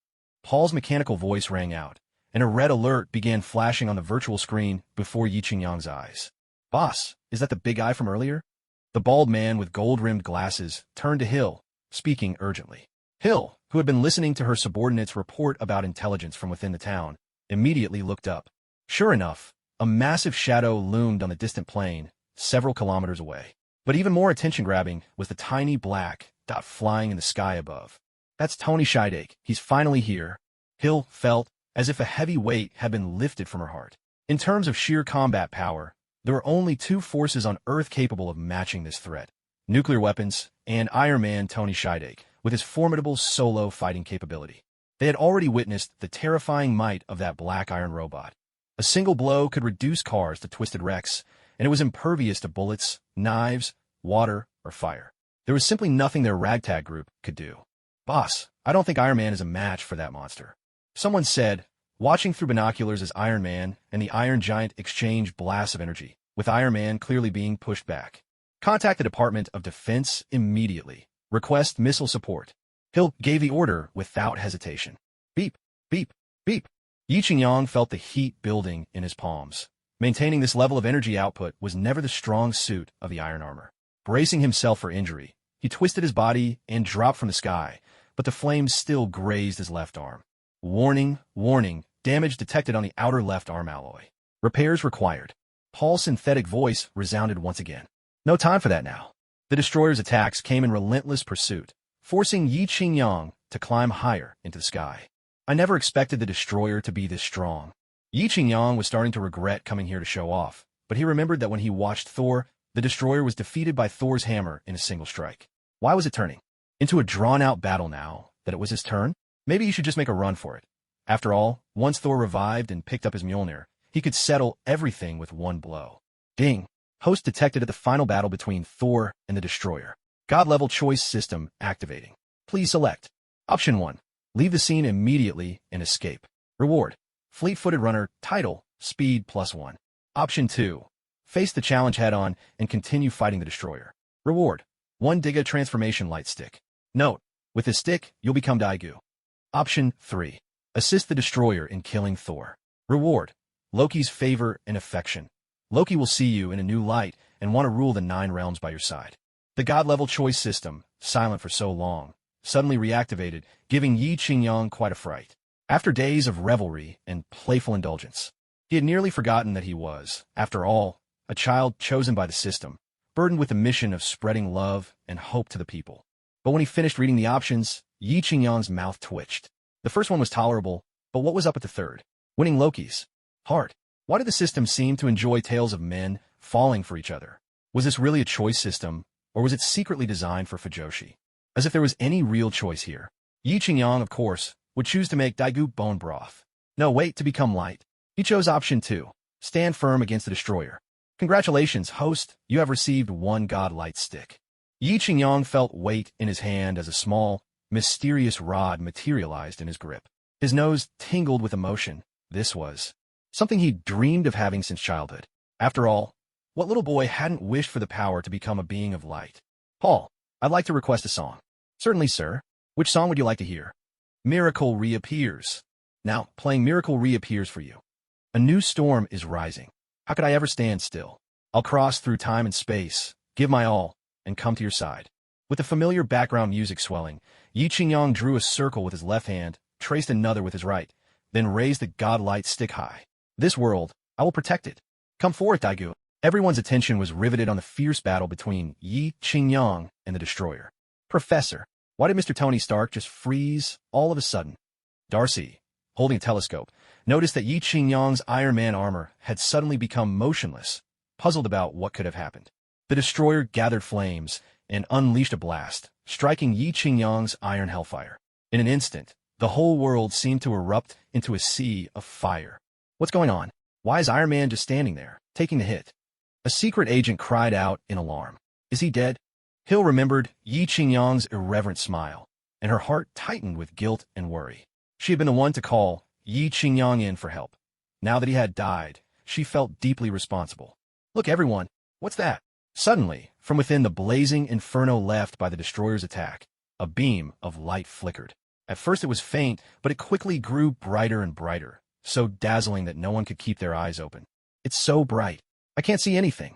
Paul's mechanical voice rang out, and a red alert began flashing on the virtual screen before Yi Qingyang's eyes. "Boss, is that the big guy from earlier?" The bald man with gold-rimmed glasses turned to Hill, speaking urgently. "Hill, who had been listening to her subordinates report about intelligence from within the town, immediately looked up. Sure enough, a massive shadow loomed on the distant plain, several kilometers away. But even more attention-grabbing was the tiny black dot flying in the sky above. That's Tony Scheidegg. He's finally here. Hill felt as if a heavy weight had been lifted from her heart. In terms of sheer combat power, there were only two forces on Earth capable of matching this threat: nuclear weapons and Iron Man Tony Scheidegg, with his formidable solo fighting capability. They had already witnessed the terrifying might of that black iron robot. A single blow could reduce cars to twisted wrecks, and it was impervious to bullets, knives, water, or fire. There was simply nothing their ragtag group could do. "Boss, I don't think Iron Man is a match for that monster," someone said, watching through binoculars as Iron Man and the Iron Giant exchanged blasts of energy, with Iron Man clearly being pushed back. "Contact the Department of Defense immediately. Request missile support." Hill gave the order without hesitation. Beep, beep, beep. Yi Qingyang felt the heat building in his palms. Maintaining this level of energy output was never the strong suit of the iron armor. Bracing himself for injury, he twisted his body and dropped from the sky, but the flames still grazed his left arm. Warning, warning, damage detected on the outer left arm alloy. Repairs required. Paul's synthetic voice resounded once again. No time for that now. The destroyer's attacks came in relentless pursuit, forcing Yi Qingyang to climb higher into the sky. "I never expected the destroyer to be this strong." Yi Qingyang was starting to regret coming here to show off, but he remembered that when he watched Thor, the destroyer was defeated by Thor's hammer in a single strike. Why was it turning into a drawn-out battle now that it was his turn? Maybe he should just make a run for it. After all, once Thor revived and picked up his Mjolnir, he could settle everything with one blow. Ding! Host detected at the final battle between Thor and the destroyer. God-level choice system activating. Please select. Option 1. Leave the scene immediately and escape. Reward: fleet-footed runner, title, speed +1. Option 2. Face the challenge head-on and continue fighting the destroyer. Reward: 1 Giga transformation light stick. Note: with this stick, you'll become Daegu. Option 3. Assist the destroyer in killing Thor. Reward: Loki's favor and affection. Loki will see you in a new light and want to rule the 9 realms by your side. The God-level choice system, silent for so long, suddenly reactivated, giving Yi Qingyang quite a fright. After days of revelry and playful indulgence, he had nearly forgotten that he was, after all, a child chosen by the system, burdened with the mission of spreading love and hope to the people. But when he finished reading the options, Yi Qingyang's mouth twitched. The first one was tolerable, but what was up with the third? Winning Loki's heart. Why did the system seem to enjoy tales of men falling for each other? Was this really a choice system, or was it secretly designed for Fujoshi? As if there was any real choice here. Yi Qingyang, of course, would choose to make Daegu bone broth. No, wait, to become light. He chose option 2. Stand firm against the destroyer. Congratulations, host, you have received 1 God light stick. Yi Qingyang felt weight in his hand as a small, mysterious rod materialized in his grip. His nose tingled with emotion. This was something he'd dreamed of having since childhood. After all, what little boy hadn't wished for the power to become a being of light? Paul, I'd like to request a song. Certainly, sir. Which song would you like to hear? Miracle reappears. Now, playing Miracle reappears for you. A new storm is rising. How could I ever stand still? I'll cross through time and space, give my all, and come to your side. With the familiar background music swelling, Yi Qingyang drew a circle with his left hand, traced another with his right, then raised the godlight stick high. This world, I will protect it. Come forth, Daegu. Everyone's attention was riveted on the fierce battle between Yi Qingyang and the destroyer. Professor, why did Mr. Tony Stark just freeze all of a sudden? Darcy, holding a telescope, noticed that Yi Qingyang's Iron Man armor had suddenly become motionless, puzzled about what could have happened. The destroyer gathered flames and unleashed a blast, striking Yi Qingyang's iron hellfire. In an instant, the whole world seemed to erupt into a sea of fire. What's going on? Why is Iron Man just standing there, taking the hit? A secret agent cried out in alarm. Is he dead? Hill remembered Yi Qingyang's irreverent smile, and her heart tightened with guilt and worry. She had been the one to call Yi Qingyang in for help. Now that he had died, she felt deeply responsible. Look, everyone, what's that? Suddenly, from within the blazing inferno left by the destroyer's attack, a beam of light flickered. At first it was faint, but it quickly grew brighter and brighter, so dazzling that no one could keep their eyes open. It's so bright. I can't see anything.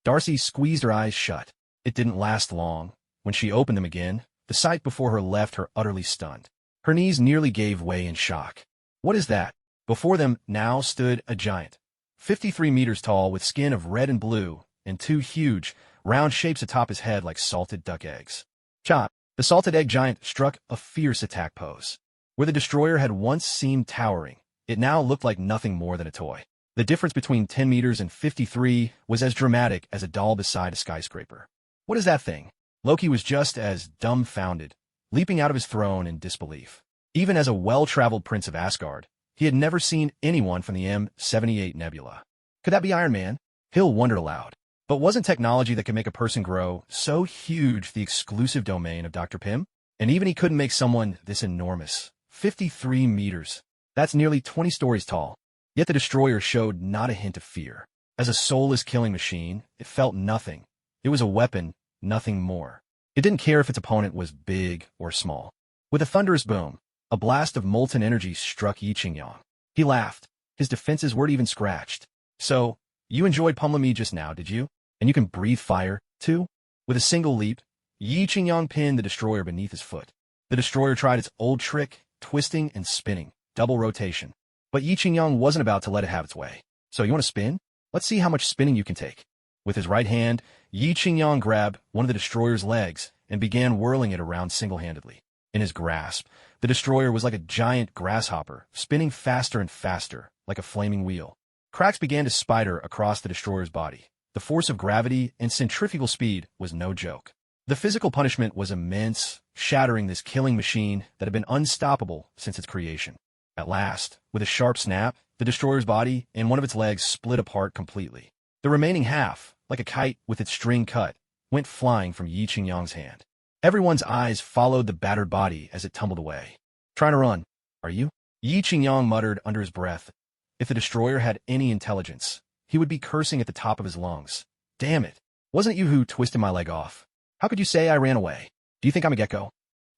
Darcy squeezed her eyes shut. It didn't last long. When she opened them again, the sight before her left her utterly stunned. Her knees nearly gave way in shock. What is that? Before them now stood a giant, 53 meters tall with skin of red and blue, and two huge, round shapes atop his head like salted duck eggs. Chop! The salted egg giant struck a fierce attack pose. Where the destroyer had once seemed towering, it now looked like nothing more than a toy. The difference between 10 meters and 53 was as dramatic as a doll beside a skyscraper. What is that thing? Loki was just as dumbfounded, leaping out of his throne in disbelief. Even as a well-traveled prince of Asgard, he had never seen anyone from the M78 Nebula. Could that be Iron Man? Hill wondered aloud. But wasn't technology that could make a person grow so huge the exclusive domain of Dr. Pym? And even he couldn't make someone this enormous. 53 meters. That's nearly 20 stories tall. Yet the destroyer showed not a hint of fear. As a soulless killing machine, it felt nothing. It was a weapon, nothing more. It didn't care if its opponent was big or small. With a thunderous boom, a blast of molten energy struck Yi Qingyang. He laughed. His defenses weren't even scratched. So, you enjoyed pummeling me just now, did you? And you can breathe fire, too? With a single leap, Yi Qingyang pinned the destroyer beneath his foot. The destroyer tried its old trick, twisting and spinning, double rotation. But Yi Qingyang wasn't about to let it have its way. So you want to spin? Let's see how much spinning you can take. With his right hand, Yi Qingyang grabbed one of the destroyer's legs and began whirling it around single-handedly. In his grasp, the destroyer was like a giant grasshopper, spinning faster and faster, like a flaming wheel. Cracks began to spider across the destroyer's body. The force of gravity and centrifugal speed was no joke. The physical punishment was immense, shattering this killing machine that had been unstoppable since its creation. At last, with a sharp snap, the destroyer's body and one of its legs split apart completely. The remaining half, like a kite with its string cut, went flying from Yi Qingyang's hand. Everyone's eyes followed the battered body as it tumbled away. Trying to run, are you? Yi Qingyang muttered under his breath. If the destroyer had any intelligence, he would be cursing at the top of his lungs. Damn it. Wasn't it you who twisted my leg off? How could you say I ran away? Do you think I'm a gecko?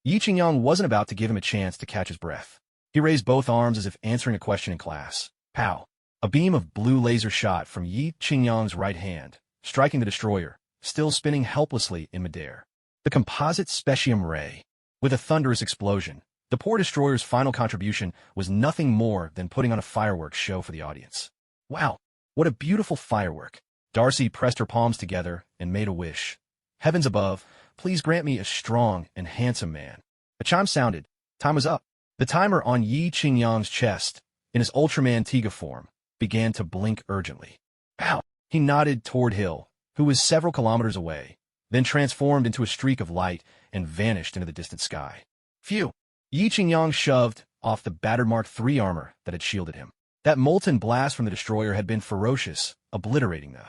Yi Qingyang wasn't about to give him a chance to catch his breath. He raised both arms as if answering a question in class. Pow! A beam of blue laser shot from Yi Qingyang's right hand, striking the destroyer, still spinning helplessly in midair. The composite specium ray. With a thunderous explosion, the poor destroyer's final contribution was nothing more than putting on a fireworks show for the audience. Wow, what a beautiful firework. Darcy pressed her palms together and made a wish. Heavens above, please grant me a strong and handsome man. A chime sounded. Time was up. The timer on Yi Qingyang's chest, in his Ultraman Tiga form, began to blink urgently. Pow! He nodded toward Hill, who was several kilometers away, then transformed into a streak of light and vanished into the distant sky. Phew! Yi Qingyang shoved off the battered Mark III armor that had shielded him. That molten blast from the destroyer had been ferocious, obliterating the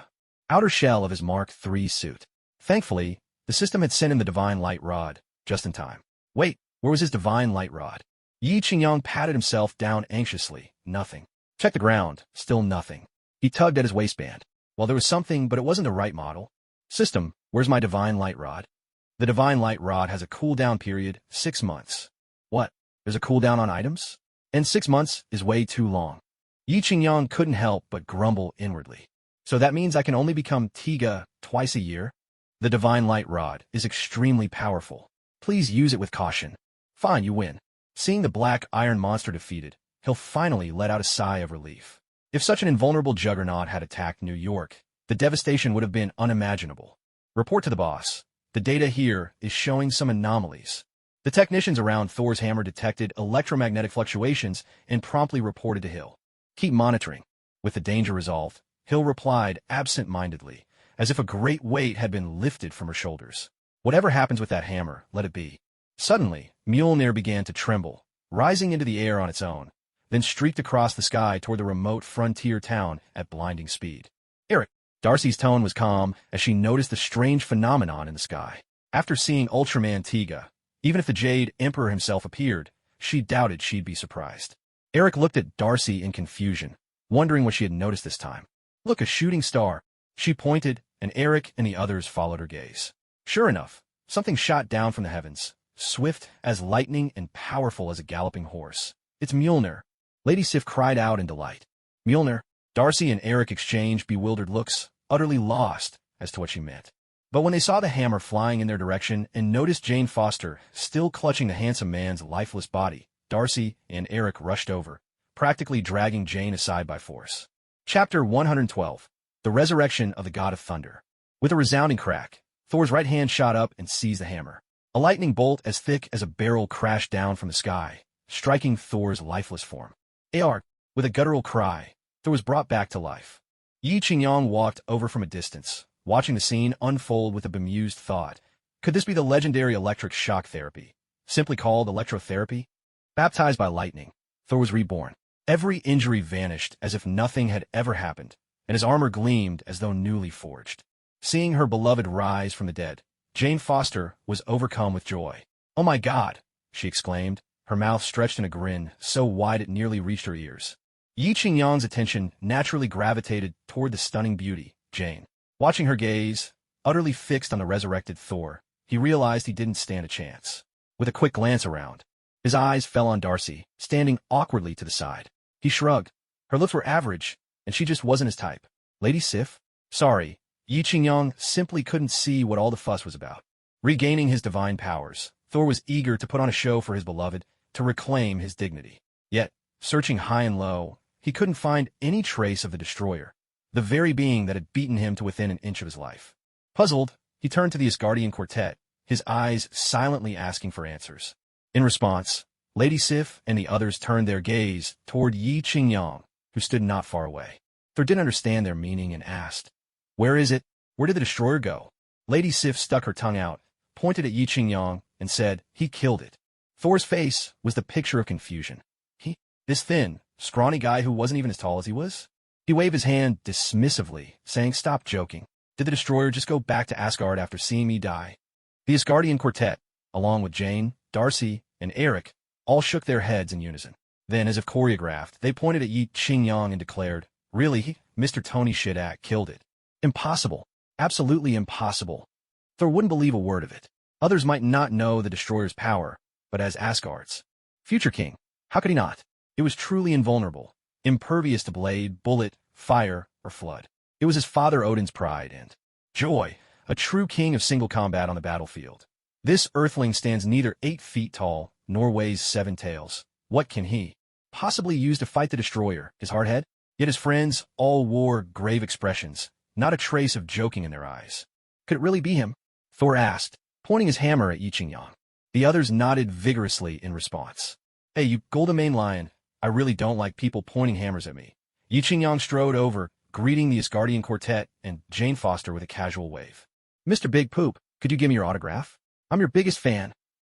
outer shell of his Mark III suit. Thankfully, the system had sent him the Divine Light Rod, just in time. Wait, where was his Divine Light Rod? Yi Qingyang patted himself down anxiously. Nothing. Checked the ground. Still nothing. He tugged at his waistband. Well, there was something, but it wasn't the right model. System, where's my Divine Light Rod? The Divine Light Rod has a cooldown period, 6 months. What? There's a cooldown on items? And 6 months is way too long. Yi Qingyang couldn't help but grumble inwardly. So that means I can only become Tiga twice a year? The Divine Light Rod is extremely powerful. Please use it with caution. Fine, you win. Seeing the black iron monster defeated, he'll finally let out a sigh of relief. If such an invulnerable juggernaut had attacked New York, the devastation would have been unimaginable. Report to the boss. The data here is showing some anomalies. The technicians around Thor's hammer detected electromagnetic fluctuations and promptly reported to Hill. Keep monitoring. With the danger resolved, Hill replied absent-mindedly, as if a great weight had been lifted from her shoulders. Whatever happens with that hammer, let it be. Suddenly, Mjolnir began to tremble, rising into the air on its own, then streaked across the sky toward the remote frontier town at blinding speed. Eric. Darcy's tone was calm as she noticed the strange phenomenon in the sky. After seeing Ultraman Tiga, even if the Jade Emperor himself appeared, she doubted she'd be surprised. Eric looked at Darcy in confusion, wondering what she had noticed this time. Look, a shooting star. She pointed, and Eric and the others followed her gaze. Sure enough, something shot down from the heavens, swift as lightning and powerful as a galloping horse. It's Mjolnir. Lady Sif cried out in delight. Mjolnir. Darcy and Eric exchanged bewildered looks, utterly lost as to what she meant. But when they saw the hammer flying in their direction and noticed Jane Foster still clutching the handsome man's lifeless body, Darcy, and Eric rushed over, practically dragging Jane aside by force. Chapter 112. The Resurrection of the God of Thunder. With a resounding crack, Thor's right hand shot up and seized the hammer. A lightning bolt as thick as a barrel crashed down from the sky, striking Thor's lifeless form. Aar! With a guttural cry, Thor was brought back to life. Yi Qingyang walked over from a distance, watching the scene unfold with a bemused thought. Could this be the legendary electric shock therapy, simply called electrotherapy? Baptized by lightning, Thor was reborn. Every injury vanished as if nothing had ever happened, and his armor gleamed as though newly forged. Seeing her beloved rise from the dead, Jane Foster was overcome with joy. "Oh my God!" she exclaimed, her mouth stretched in a grin so wide it nearly reached her ears. Yi Qingyang's attention naturally gravitated toward the stunning beauty, Jane. Watching her gaze, utterly fixed on the resurrected Thor, he realized he didn't stand a chance. With a quick glance around, his eyes fell on Darcy, standing awkwardly to the side. He shrugged. Her looks were average, and she just wasn't his type. "Lady Sif?" "Sorry." Yi Qingyang simply couldn't see what all the fuss was about. Regaining his divine powers, Thor was eager to put on a show for his beloved, to reclaim his dignity. Yet, searching high and low, he couldn't find any trace of the destroyer, the very being that had beaten him to within an inch of his life. Puzzled, he turned to the Asgardian quartet, his eyes silently asking for answers. In response, Lady Sif and the others turned their gaze toward Yi Qingyang, who stood not far away. Thor didn't understand their meaning and asked, "Where is it? Where did the destroyer go?" Lady Sif stuck her tongue out, pointed at Yi Qingyang, and said, "He killed it." Thor's face was the picture of confusion. This thin, scrawny guy who wasn't even as tall as he was? He waved his hand dismissively, saying, "Stop joking. Did the destroyer just go back to Asgard after seeing me die?" The Asgardian quartet, along with Jane, Darcy, and Eric, all shook their heads in unison. Then, as if choreographed, they pointed at Yi Qingyang and declared, "Really, Mr. Tony Shidak killed it. Impossible. Absolutely impossible." Thor wouldn't believe a word of it. Others might not know the destroyer's power, but as Asgard's future king, how could he not? It was truly invulnerable, impervious to blade, bullet, fire, or flood. It was his father Odin's pride and joy, a true king of single combat on the battlefield. This earthling stands neither 8 feet tall, nor weighs 7 taels. What can he possibly use to fight the destroyer, his hardhead? Yet his friends all wore grave expressions, not a trace of joking in their eyes. Could it really be him? Thor asked, pointing his hammer at Yi Qingyang. The others nodded vigorously in response. "Hey, you Goldamane lion, I really don't like people pointing hammers at me." Yi Qingyang strode over, greeting the Asgardian quartet and Jane Foster with a casual wave. "Mr. Big Poop, could you give me your autograph? I'm your biggest fan."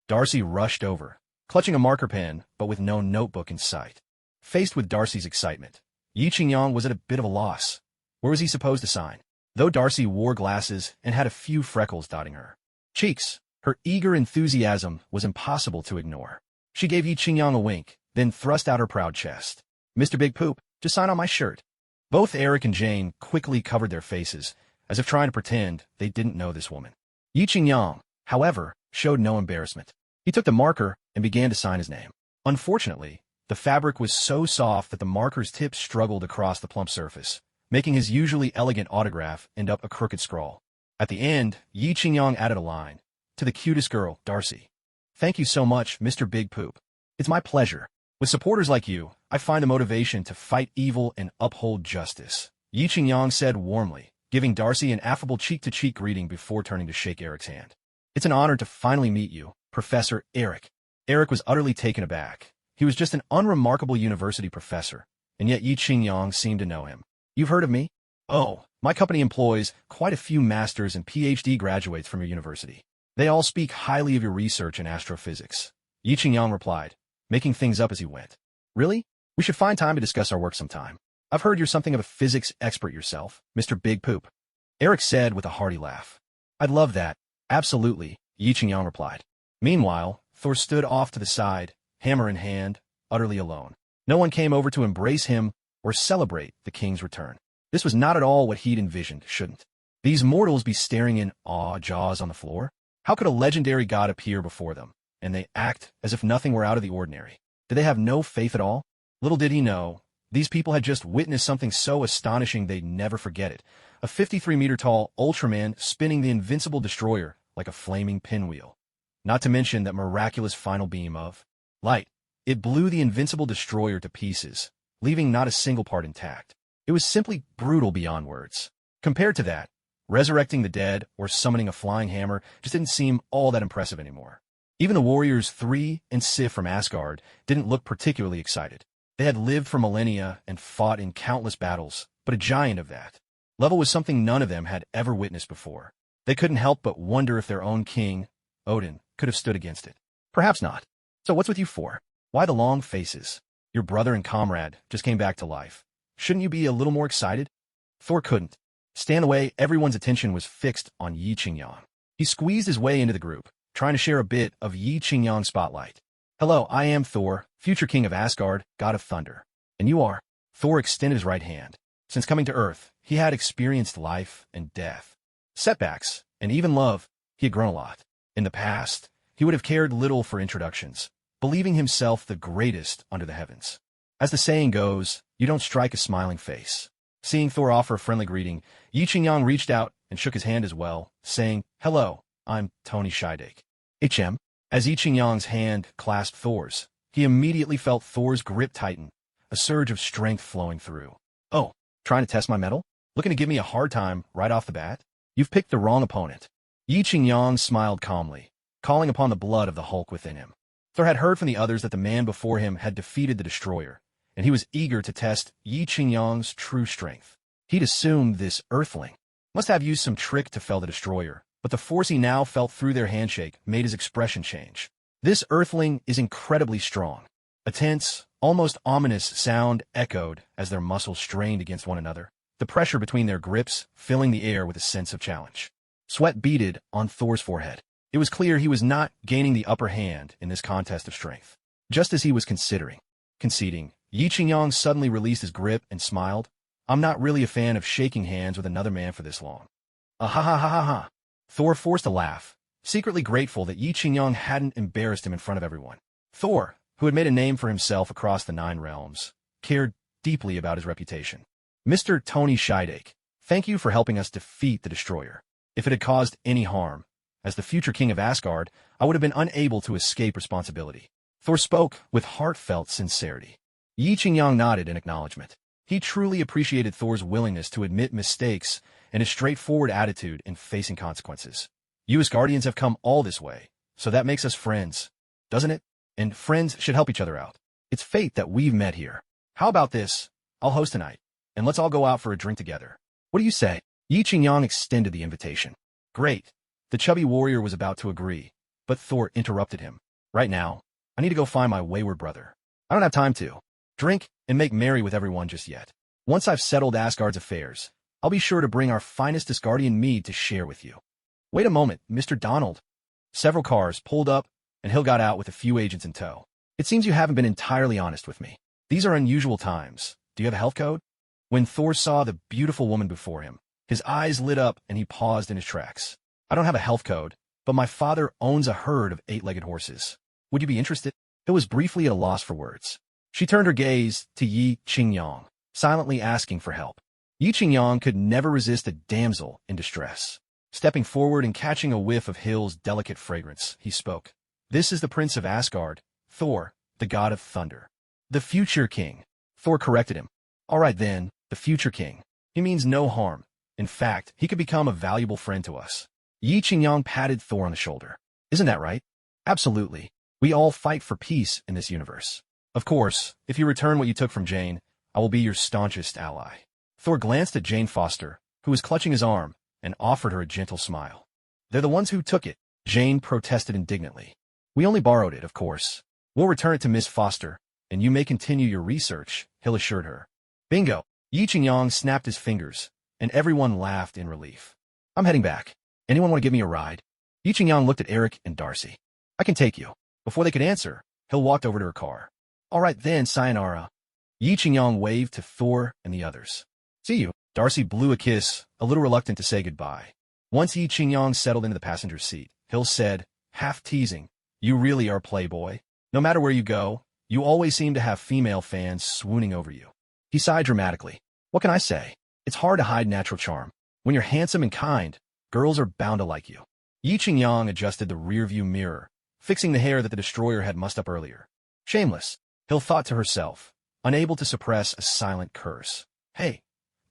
Darcy rushed over, clutching a marker pen, but with no notebook in sight. Faced with Darcy's excitement, Yi Qingyang was at a bit of a loss. Where was he supposed to sign? Though Darcy wore glasses and had a few freckles dotting her cheeks, her eager enthusiasm was impossible to ignore. She gave Yi Qingyang a wink, then thrust out her proud chest. "Mr. Big Poop, just sign on my shirt." Both Eric and Jane quickly covered their faces, as if trying to pretend they didn't know this woman. Yi Qingyang, however, showed no embarrassment. He took the marker and began to sign his name. Unfortunately, the fabric was so soft that the marker's tips struggled across the plump surface, making his usually elegant autograph end up a crooked scrawl. At the end, Yi Qingyang added a line, "To the cutest girl, Darcy. Thank you so much, Mr. Big Poop. It's my pleasure. With supporters like you, I find the motivation to fight evil and uphold justice," Yi Qingyang said warmly, giving Darcy an affable cheek-to-cheek greeting before turning to shake Eric's hand. "It's an honor to finally meet you, Professor Eric." Eric was utterly taken aback. He was just an unremarkable university professor, and yet Yi Qingyang seemed to know him. "You've heard of me?" "Oh, my company employs quite a few master's and PhD graduates from your university. They all speak highly of your research in astrophysics," Yi Qingyang replied, making things up as he went. "Really? We should find time to discuss our work sometime. I've heard you're something of a physics expert yourself, Mr. Big Poop," Eric said with a hearty laugh. "I'd love that. Absolutely," Yi Qingyang replied. Meanwhile, Thor stood off to the side, hammer in hand, utterly alone. No one came over to embrace him or celebrate the king's return. This was not at all what he'd envisioned, shouldn't these mortals be staring in awe jaws on the floor? How could a legendary god appear before them, and they act as if nothing were out of the ordinary? Did they have no faith at all? Little did he know, these people had just witnessed something so astonishing they'd never forget it. A 53-meter-tall Ultraman spinning the invincible destroyer like a flaming pinwheel. Not to mention that miraculous final beam of light It blew the invincible destroyer to pieces, leaving not a single part intact. It was simply brutal beyond words. Compared to that, resurrecting the dead or summoning a flying hammer just didn't seem all that impressive anymore. Even the warriors 3 and Sif from Asgard didn't look particularly excited. They had lived for millennia and fought in countless battles, but a giant of that level was something none of them had ever witnessed before. They couldn't help but wonder if their own king, Odin, could have stood against it. Perhaps not. So what's with you four? Why the long faces? Your brother and comrade just came back to life. Shouldn't you be a little more excited? Thor couldn't stand the way everyone's attention was fixed on Yi Qingyang. He squeezed his way into the group, trying to share a bit of Yi Qingyang's spotlight. Hello, I am Thor, future king of Asgard, god of thunder. And you are? Thor extended his right hand. Since coming to Earth, he had experienced life and death, setbacks, and even love. He had grown a lot. In the past, he would have cared little for introductions, believing himself the greatest under the heavens. As the saying goes, you don't strike a smiling face. Seeing Thor offer a friendly greeting, Yi Qingyang reached out and shook his hand as well, saying, Hello, I'm Tony Scheidegg. HM. As Yi Qingyang's hand clasped Thor's, he immediately felt Thor's grip tighten, a surge of strength flowing through. Oh, trying to test my mettle? Looking to give me a hard time right off the bat? You've picked the wrong opponent. Yi Qingyang smiled calmly, calling upon the blood of the Hulk within him. Thor had heard from the others that the man before him had defeated the destroyer, and he was eager to test Yi Qingyang's true strength. He'd assumed this earthling must have used some trick to fell the destroyer, but the force he now felt through their handshake made his expression change. This earthling is incredibly strong. A tense, almost ominous sound echoed as their muscles strained against one another, the pressure between their grips filling the air with a sense of challenge. Sweat beaded on Thor's forehead. It was clear he was not gaining the upper hand in this contest of strength. Just as he was conceding, Yi Qingyang suddenly released his grip and smiled. I'm not really a fan of shaking hands with another man for this long. Ah ha ha ha ha ha. Thor forced a laugh, secretly grateful that Yi Qingyang hadn't embarrassed him in front of everyone. Thor, who had made a name for himself across the 9 realms, cared deeply about his reputation. Mr. Tony Scheidegg, thank you for helping us defeat the destroyer. If it had caused any harm, as the future king of Asgard, I would have been unable to escape responsibility. Thor spoke with heartfelt sincerity. Yi Qingyang nodded in acknowledgement. He truly appreciated Thor's willingness to admit mistakes and his straightforward attitude in facing consequences. You as Guardians have come all this way, so that makes us friends, doesn't it? And friends should help each other out. It's fate that we've met here. How about this? I'll host tonight, and let's all go out for a drink together. What do you say? Yi Qingyang extended the invitation. Great. The chubby warrior was about to agree, but Thor interrupted him. Right now, I need to go find my wayward brother. I don't have time to drink and make merry with everyone just yet. Once I've settled Asgard's affairs, I'll be sure to bring our finest Asgardian mead to share with you. Wait a moment, Mr. Donald. Several cars pulled up, and Hill got out with a few agents in tow. It seems you haven't been entirely honest with me. These are unusual times. Do you have a health code? When Thor saw the beautiful woman before him, his eyes lit up and he paused in his tracks. I don't have a health code, but my father owns a herd of 8-legged horses. Would you be interested? Hill was briefly at a loss for words. She turned her gaze to Yi Qingyang, silently asking for help. Yi Qingyang could never resist a damsel in distress. Stepping forward and catching a whiff of Hill's delicate fragrance, he spoke. This is the prince of Asgard, Thor, the god of thunder. The future king. Thor corrected him. All right then, the future king. He means no harm. In fact, he could become a valuable friend to us. Yi Qingyang patted Thor on the shoulder. Isn't that right? Absolutely. We all fight for peace in this universe. Of course, if you return what you took from Jane, I will be your staunchest ally. Thor glanced at Jane Foster, who was clutching his arm, and offered her a gentle smile. They're the ones who took it, Jane protested indignantly. We only borrowed it, of course. We'll return it to Miss Foster, and you may continue your research, Hill assured her. Bingo! Yi Qingyang snapped his fingers, and everyone laughed in relief. I'm heading back. Anyone want to give me a ride? Yi Qingyang looked at Eric and Darcy. I can take you. Before they could answer, Hill walked over to her car. All right then, sayonara. Yi Qingyang waved to Thor and the others. See you. Darcy blew a kiss, a little reluctant to say goodbye. Once Yi Qingyang settled into the passenger seat, Hill said, half teasing, You really are playboy. No matter where you go, you always seem to have female fans swooning over you. He sighed dramatically. What can I say? It's hard to hide natural charm. When you're handsome and kind, girls are bound to like you. Yi Qingyang adjusted the rearview mirror, fixing the hair that the destroyer had mussed up earlier. Shameless, Hill thought to herself, unable to suppress a silent curse. Hey,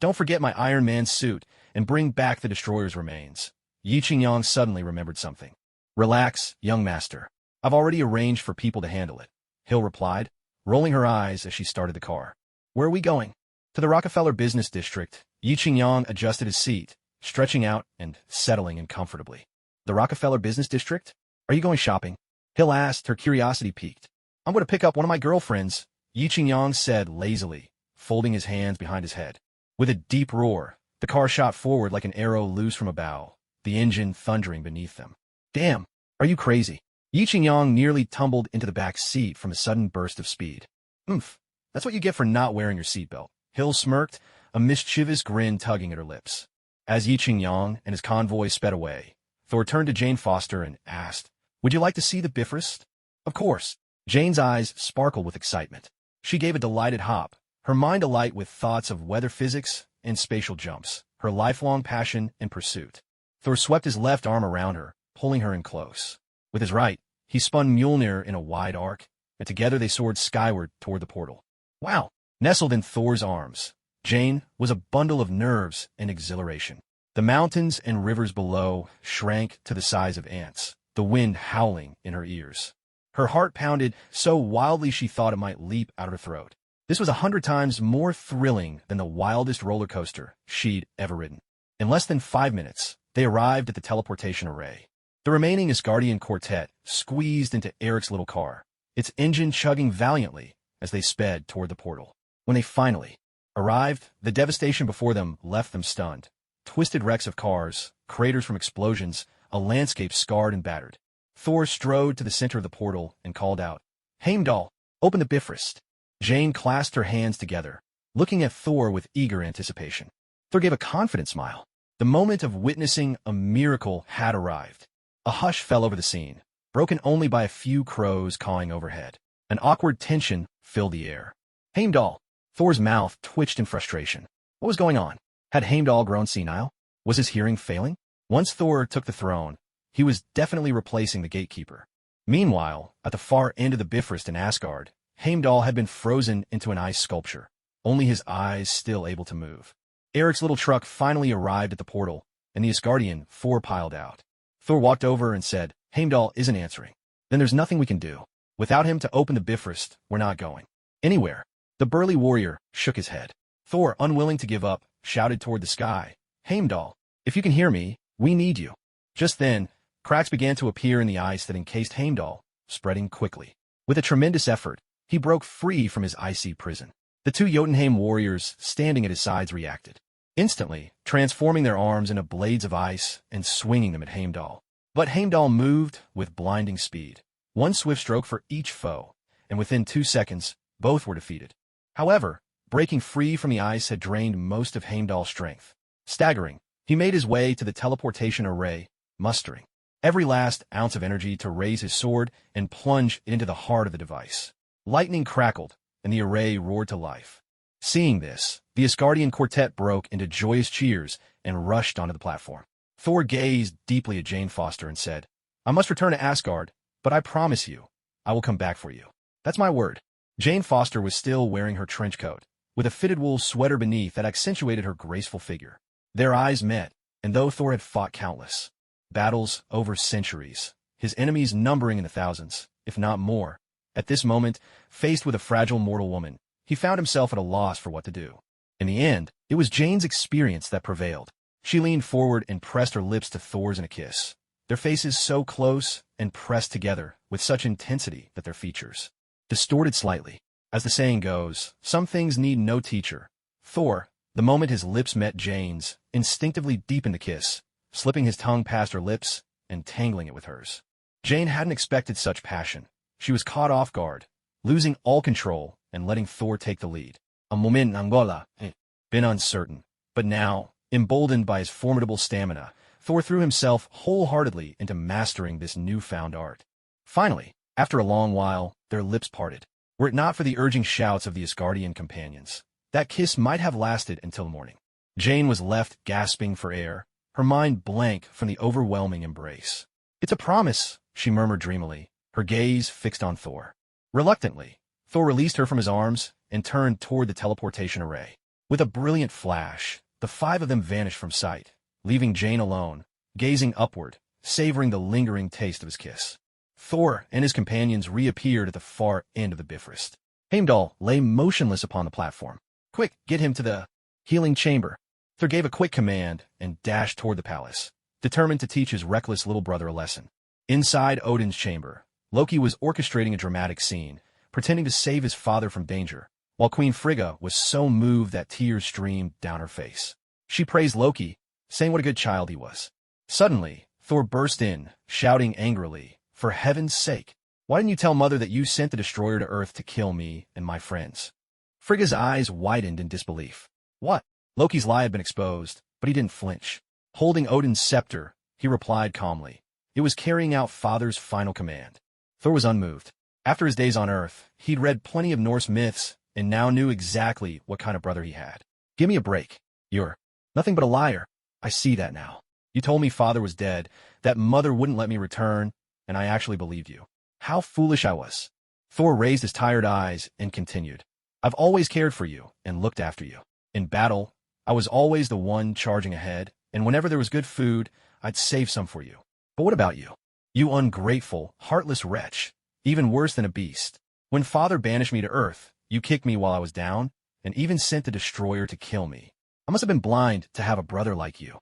don't forget my Iron Man suit and bring back the destroyer's remains. Yi Qingyang suddenly remembered something. Relax, young master. I've already arranged for people to handle it, Hill replied, rolling her eyes as she started the car. Where are we going? To the Rockefeller Business District. Yi Qingyang adjusted his seat, stretching out and settling in comfortably. The Rockefeller Business District? Are you going shopping? Hill asked, her curiosity piqued. I'm going to pick up one of my girlfriends, Yi Qingyang said lazily, folding his hands behind his head. With a deep roar, the car shot forward like an arrow loose from a bow, the engine thundering beneath them. Damn, are you crazy? Yi Qingyang nearly tumbled into the back seat from a sudden burst of speed. Oomph, that's what you get for not wearing your seatbelt. Hill smirked, a mischievous grin tugging at her lips. As Yi Qingyang and his convoy sped away, Thor turned to Jane Foster and asked, Would you like to see the Bifrost? Of course. Jane's eyes sparkled with excitement. She gave a delighted hop, her mind alight with thoughts of weather physics and spatial jumps, her lifelong passion and pursuit. Thor swept his left arm around her, pulling her in close. With his right, he spun Mjolnir in a wide arc, and together they soared skyward toward the portal. Wow! Nestled in Thor's arms, Jane was a bundle of nerves and exhilaration. The mountains and rivers below shrank to the size of ants, the wind howling in her ears. Her heart pounded so wildly she thought it might leap out of her throat. This was 100 times more thrilling than the wildest roller coaster she'd ever ridden. In less than 5 minutes, they arrived at the teleportation array. The remaining Asgardian quartet squeezed into Eric's little car, its engine chugging valiantly as they sped toward the portal. When they finally arrived, the devastation before them left them stunned. Twisted wrecks of cars, craters from explosions, a landscape scarred and battered. Thor strode to the center of the portal and called out, Heimdall, open the Bifrost. Jane clasped her hands together, looking at Thor with eager anticipation. Thor gave a confident smile. The moment of witnessing a miracle had arrived. A hush fell over the scene, broken only by a few crows cawing overhead. An awkward tension filled the air. Heimdall! Thor's mouth twitched in frustration. What was going on? Had Heimdall grown senile? Was his hearing failing? Once Thor took the throne, he was definitely replacing the gatekeeper. Meanwhile, at the far end of the Bifrost in Asgard, Heimdall had been frozen into an ice sculpture, only his eyes still able to move. Eric's little truck finally arrived at the portal, and the Asgardian four piled out. Thor walked over and said, Heimdall isn't answering. Then there's nothing we can do. Without him to open the Bifrost, we're not going anywhere. The burly warrior shook his head. Thor, unwilling to give up, shouted toward the sky, Heimdall, if you can hear me, we need you. Just then, cracks began to appear in the ice that encased Heimdall, spreading quickly. With a tremendous effort, he broke free from his icy prison. The two Jotunheim warriors standing at his sides reacted, instantly transforming their arms into blades of ice and swinging them at Heimdall. But Heimdall moved with blinding speed. One swift stroke for each foe, and within 2 seconds, both were defeated. However, breaking free from the ice had drained most of Heimdall's strength. Staggering, he made his way to the teleportation array, mustering every last ounce of energy to raise his sword and plunge into the heart of the device. Lightning crackled, and the array roared to life. Seeing this, the Asgardian quartet broke into joyous cheers and rushed onto the platform. Thor gazed deeply at Jane Foster and said, I must return to Asgard, but I promise you, I will come back for you. That's my word. Jane Foster was still wearing her trench coat, with a fitted wool sweater beneath that accentuated her graceful figure. Their eyes met, and though Thor had fought countless battles over centuries, his enemies numbering in the thousands, if not more, at this moment, faced with a fragile mortal woman, he found himself at a loss for what to do. In the end, it was Jane's experience that prevailed. She leaned forward and pressed her lips to Thor's in a kiss, their faces so close and pressed together with such intensity that their features distorted slightly. As the saying goes, some things need no teacher. Thor, the moment his lips met Jane's, instinctively deepened the kiss, slipping his tongue past her lips and tangling it with hers. Jane hadn't expected such passion. She was caught off guard, losing all control and letting Thor take the lead. A moment in Angola had been uncertain, but now, emboldened by his formidable stamina, Thor threw himself wholeheartedly into mastering this newfound art. Finally, after a long while, their lips parted. Were it not for the urging shouts of the Asgardian companions, that kiss might have lasted until morning. Jane was left gasping for air, her mind blank from the overwhelming embrace. It's a promise, she murmured dreamily, her gaze fixed on Thor. Reluctantly, Thor released her from his arms and turned toward the teleportation array. With a brilliant flash, the five of them vanished from sight, leaving Jane alone, gazing upward, savoring the lingering taste of his kiss. Thor and his companions reappeared at the far end of the Bifrost. Heimdall lay motionless upon the platform. "Quick, get him to the healing chamber." Thor gave a quick command and dashed toward the palace, determined to teach his reckless little brother a lesson. Inside Odin's chamber, Loki was orchestrating a dramatic scene, pretending to save his father from danger, while Queen Frigga was so moved that tears streamed down her face. She praised Loki, saying what a good child he was. Suddenly, Thor burst in, shouting angrily, "For heaven's sake, why didn't you tell Mother that you sent the destroyer to Earth to kill me and my friends?" Frigga's eyes widened in disbelief. What? Loki's lie had been exposed, but he didn't flinch. Holding Odin's scepter, he replied calmly. It was carrying out Father's final command. Thor was unmoved. After his days on Earth, he'd read plenty of Norse myths and now knew exactly what kind of brother he had. "Give me a break. You're nothing but a liar. I see that now. You told me Father was dead, that Mother wouldn't let me return, and I actually believed you. How foolish I was." Thor raised his tired eyes and continued. "I've always cared for you and looked after you. In battle, I was always the one charging ahead, and whenever there was good food, I'd save some for you. But what about you? You ungrateful, heartless wretch, even worse than a beast. When Father banished me to Earth, you kicked me while I was down, and even sent the destroyer to kill me. I must have been blind to have a brother like you."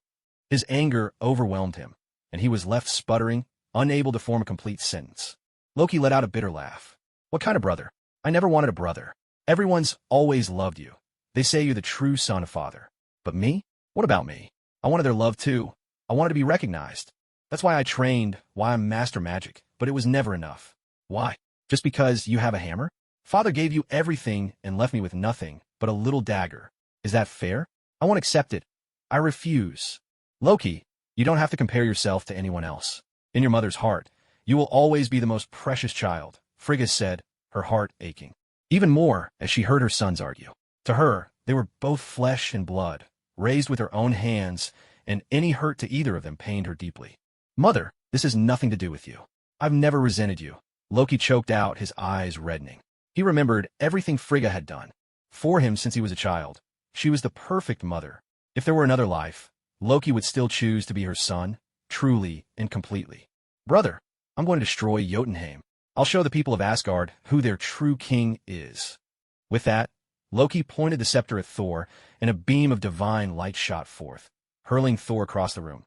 His anger overwhelmed him, and he was left sputtering, unable to form a complete sentence. Loki let out a bitter laugh. "What kind of brother? I never wanted a brother. Everyone's always loved you. They say you're the true son of Father. But me? What about me? I wanted their love too. I wanted to be recognized. That's why I trained, why I'm master magic, but it was never enough. Why? Just because you have a hammer? Father gave you everything and left me with nothing but a little dagger. Is that fair? I won't accept it. I refuse. Loki, you don't have to compare yourself to anyone else. In your mother's heart, you will always be the most precious child," Frigga said, her heart aching. Even more as she heard her sons argue. To her, they were both flesh and blood, raised with her own hands, and any hurt to either of them pained her deeply. "Mother, this has nothing to do with you. I've never resented you." Loki choked out, his eyes reddening. He remembered everything Frigga had done for him since he was a child. She was the perfect mother. If there were another life, Loki would still choose to be her son, truly and completely. "Brother, I'm going to destroy Jotunheim. I'll show the people of Asgard who their true king is." With that, Loki pointed the scepter at Thor, and a beam of divine light shot forth, hurling Thor across the room.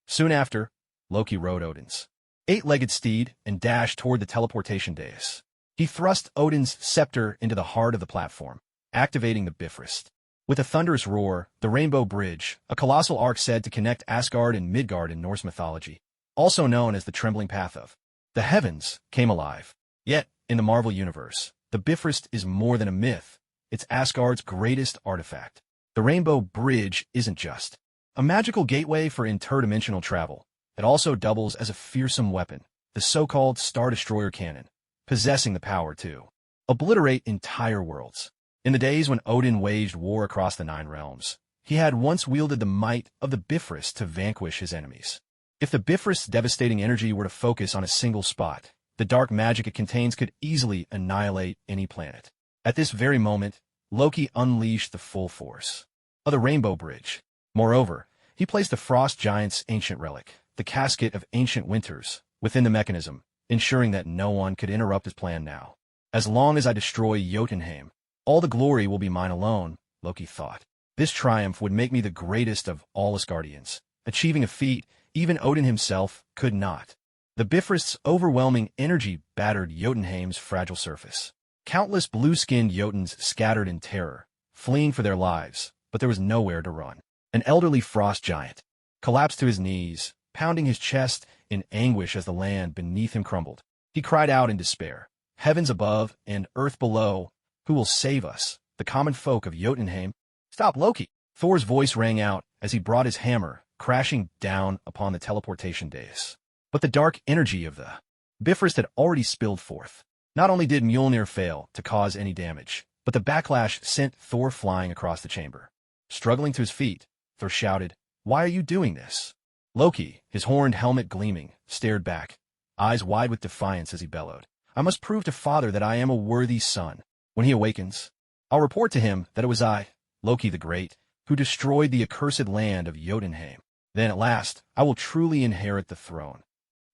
Soon after, Loki rode Odin's eight-legged steed and dashed toward the teleportation dais. He thrust Odin's scepter into the heart of the platform, activating the Bifrost. With a thunderous roar, the Rainbow Bridge, a colossal arc said to connect Asgard and Midgard in Norse mythology, also known as the Trembling Path of the Heavens, came alive. Yet, in the Marvel Universe, the Bifrost is more than a myth. It's Asgard's greatest artifact. The Rainbow Bridge isn't just a magical gateway for interdimensional travel. It also doubles as a fearsome weapon, the so-called Star Destroyer cannon, possessing the power to obliterate entire worlds. In the days when Odin waged war across the Nine Realms, he had once wielded the might of the Bifrost to vanquish his enemies. If the Bifrost's devastating energy were to focus on a single spot, the dark magic it contains could easily annihilate any planet. At this very moment, Loki unleashed the full force of the Rainbow Bridge. Moreover, he placed the Frost Giant's ancient relic, the Casket of Ancient Winters, within the mechanism, ensuring that no one could interrupt his plan now. "As long as I destroy Jotunheim, all the glory will be mine alone," Loki thought. "This triumph would make me the greatest of all Asgardians, achieving a feat even Odin himself could not." The Bifrost's overwhelming energy battered Jotunheim's fragile surface. Countless blue-skinned Jotuns scattered in terror, fleeing for their lives, but there was nowhere to run. An elderly frost giant collapsed to his knees, pounding his chest in anguish as the land beneath him crumbled. He cried out in despair, "Heavens above and earth below, who will save us, the common folk of Jotunheim?" "Stop, Loki!" Thor's voice rang out as he brought his hammer crashing down upon the teleportation dais. But the dark energy of the Bifrost had already spilled forth. Not only did Mjolnir fail to cause any damage, but the backlash sent Thor flying across the chamber. Struggling to his feet, Thor shouted, "Why are you doing this?" Loki, his horned helmet gleaming, stared back, eyes wide with defiance as he bellowed, I must prove to father that I am a worthy son. When he awakens, I'll report to him that it was I, Loki the Great, who destroyed the accursed land of Jotunheim. Then at last, I will truly inherit the throne.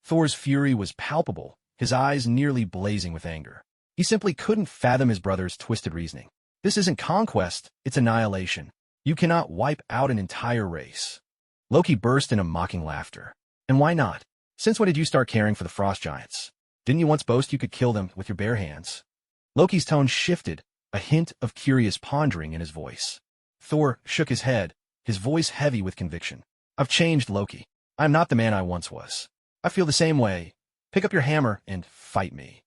Thor's fury was palpable, his eyes nearly blazing with anger. He simply couldn't fathom his brother's twisted reasoning. This isn't conquest, it's annihilation. You cannot wipe out an entire race. Loki burst into mocking laughter. And why not? Since when did you start caring for the frost giants? Didn't you once boast you could kill them with your bare hands? Loki's tone shifted, a hint of curious pondering in his voice. Thor shook his head, his voice heavy with conviction. I've changed, Loki. I am not the man I once was. I feel the same way. Pick up your hammer and fight me.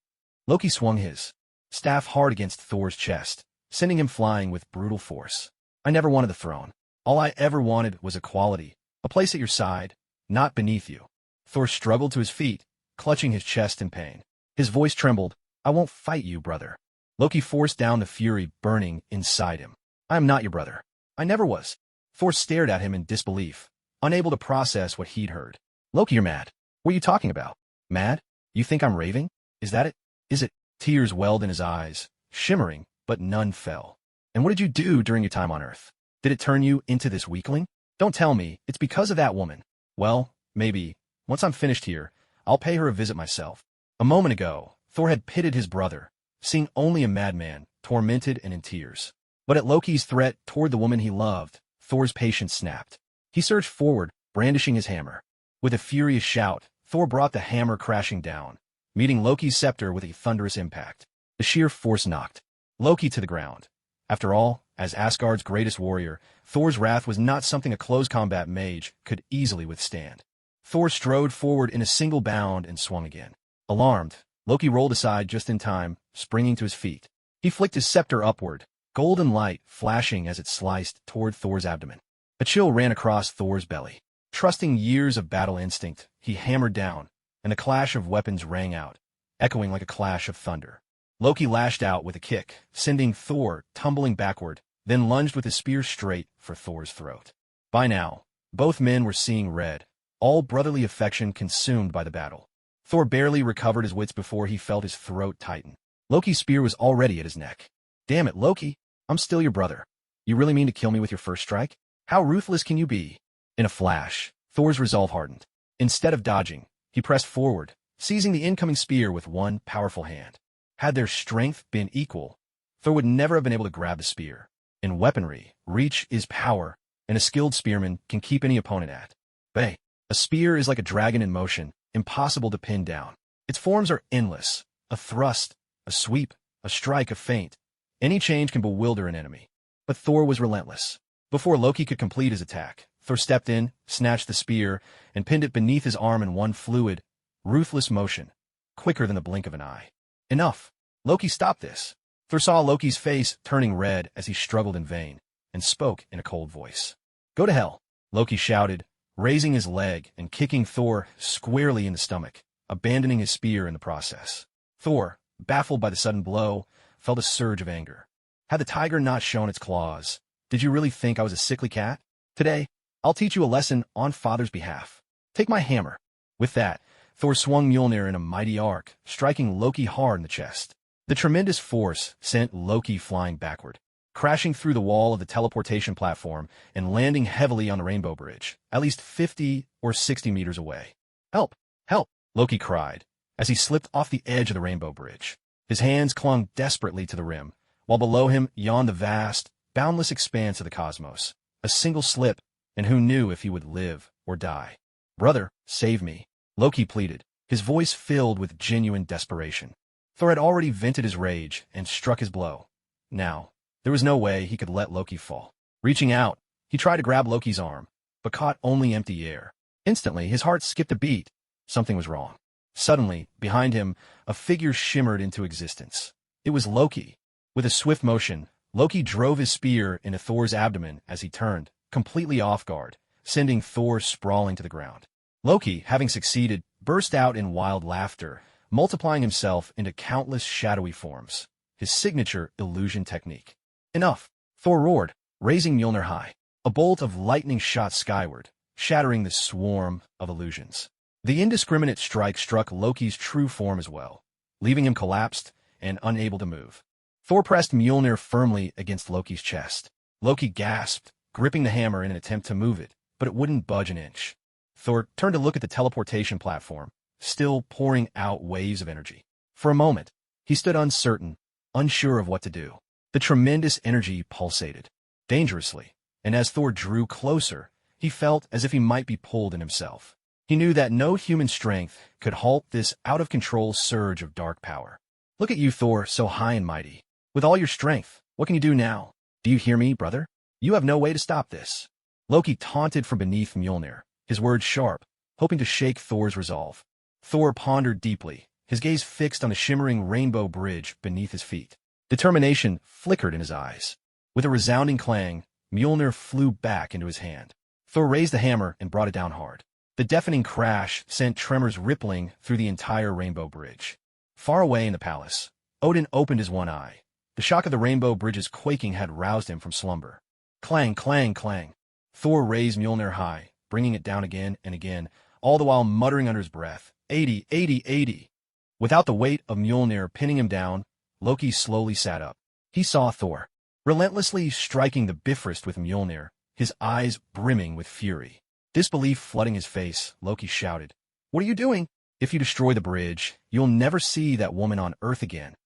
Loki swung his staff hard against Thor's chest, sending him flying with brutal force. I never wanted the throne. All I ever wanted was equality, a place at your side, not beneath you. Thor struggled to his feet, clutching his chest in pain. His voice trembled. I won't fight you, brother. Loki forced down the fury burning inside him. I am not your brother. I never was. Thor stared at him in disbelief, unable to process what he'd heard. Loki, you're mad. What are you talking about? Mad? You think I'm raving? Is that it? Is it? Tears welled in his eyes, shimmering, but none fell. And what did you do during your time on Earth? Did it turn you into this weakling? Don't tell me it's because of that woman. Well, maybe. Once I'm finished here, I'll pay her a visit myself. A moment ago, Thor had pitied his brother, seeing only a madman, tormented and in tears. But at Loki's threat toward the woman he loved, Thor's patience snapped. He surged forward, brandishing his hammer. With a furious shout, Thor brought the hammer crashing down, meeting Loki's scepter with a thunderous impact. The sheer force knocked Loki to the ground. After all, as Asgard's greatest warrior, Thor's wrath was not something a close combat mage could easily withstand. Thor strode forward in a single bound and swung again. Alarmed, Loki rolled aside just in time, springing to his feet. He flicked his scepter upward, golden light flashing as it sliced toward Thor's abdomen. A chill ran across Thor's belly. Trusting years of battle instinct, he hammered down, and the clash of weapons rang out, echoing like a clash of thunder. Loki lashed out with a kick, sending Thor tumbling backward, then lunged with his spear straight for Thor's throat. By now, both men were seeing red, all brotherly affection consumed by the battle. Thor barely recovered his wits before he felt his throat tighten. Loki's spear was already at his neck. Damn it, Loki, I'm still your brother. You really mean to kill me with your first strike? How ruthless can you be? In a flash, Thor's resolve hardened. Instead of dodging, he pressed forward, seizing the incoming spear with one powerful hand. Had their strength been equal, Thor would never have been able to grab the spear. In weaponry, reach is power, and a skilled spearman can keep any opponent at bay. A spear is like a dragon in motion, impossible to pin down. Its forms are endless. A thrust, a sweep, a strike, a feint. Any change can bewilder an enemy. But Thor was relentless. Before Loki could complete his attack, Thor stepped in, snatched the spear, and pinned it beneath his arm in one fluid, ruthless motion, quicker than the blink of an eye. Enough. Loki, stop this. Thor saw Loki's face turning red as he struggled in vain, and spoke in a cold voice. Go to hell, Loki shouted, raising his leg and kicking Thor squarely in the stomach, abandoning his spear in the process. Thor, baffled by the sudden blow, felt a surge of anger. Had the tiger not shown its claws? Did you really think I was a sickly cat? Today, I'll teach you a lesson on father's behalf. Take my hammer. With that, Thor swung Mjolnir in a mighty arc, striking Loki hard in the chest. The tremendous force sent Loki flying backward, crashing through the wall of the teleportation platform and landing heavily on the Rainbow Bridge, at least 50 or 60 meters away. Help! Help! Loki cried, as he slipped off the edge of the Rainbow Bridge. His hands clung desperately to the rim, while below him yawned the vast, boundless expanse of the cosmos. A single slip, and who knew if he would live or die? Brother, save me, Loki pleaded, his voice filled with genuine desperation. Thor had already vented his rage and struck his blow. Now, there was no way he could let Loki fall. Reaching out, he tried to grab Loki's arm, but caught only empty air. Instantly, his heart skipped a beat. Something was wrong. Suddenly, behind him, a figure shimmered into existence. It was Loki. With a swift motion, Loki drove his spear into Thor's abdomen as he turned, completely off guard, sending Thor sprawling to the ground. Loki, having succeeded, burst out in wild laughter, multiplying himself into countless shadowy forms, his signature illusion technique. Enough! Thor roared, raising Mjolnir high. A bolt of lightning shot skyward, shattering the swarm of illusions. The indiscriminate strike struck Loki's true form as well. leaving him collapsed and unable to move. Thor pressed Mjolnir firmly against Loki's chest. Loki gasped, gripping the hammer in an attempt to move it, but it wouldn't budge an inch. Thor turned to look at the teleportation platform, still pouring out waves of energy. For a moment, he stood uncertain, unsure of what to do. The tremendous energy pulsated dangerously, and as Thor drew closer, he felt as if he might be pulled in himself. He knew that no human strength could halt this out-of-control surge of dark power. Look at you, Thor, so high and mighty. With all your strength, what can you do now? Do you hear me, brother? You have no way to stop this. Loki taunted from beneath Mjolnir, his words sharp, hoping to shake Thor's resolve. Thor pondered deeply, his gaze fixed on the shimmering rainbow bridge beneath his feet. Determination flickered in his eyes. With a resounding clang, Mjolnir flew back into his hand. Thor raised the hammer and brought it down hard. The deafening crash sent tremors rippling through the entire rainbow bridge. Far away in the palace, Odin opened his one eye. The shock of the rainbow bridge's quaking had roused him from slumber. Clang, clang, clang. Thor raised Mjolnir high, bringing it down again and again, all the while muttering under his breath, 80, 80, 80. Without the weight of Mjolnir pinning him down, Loki slowly sat up. He saw Thor, relentlessly striking the Bifrost with Mjolnir, his eyes brimming with fury. Disbelief flooding his face, Loki shouted, "What are you doing? If you destroy the bridge, you'll never see that woman on Earth again."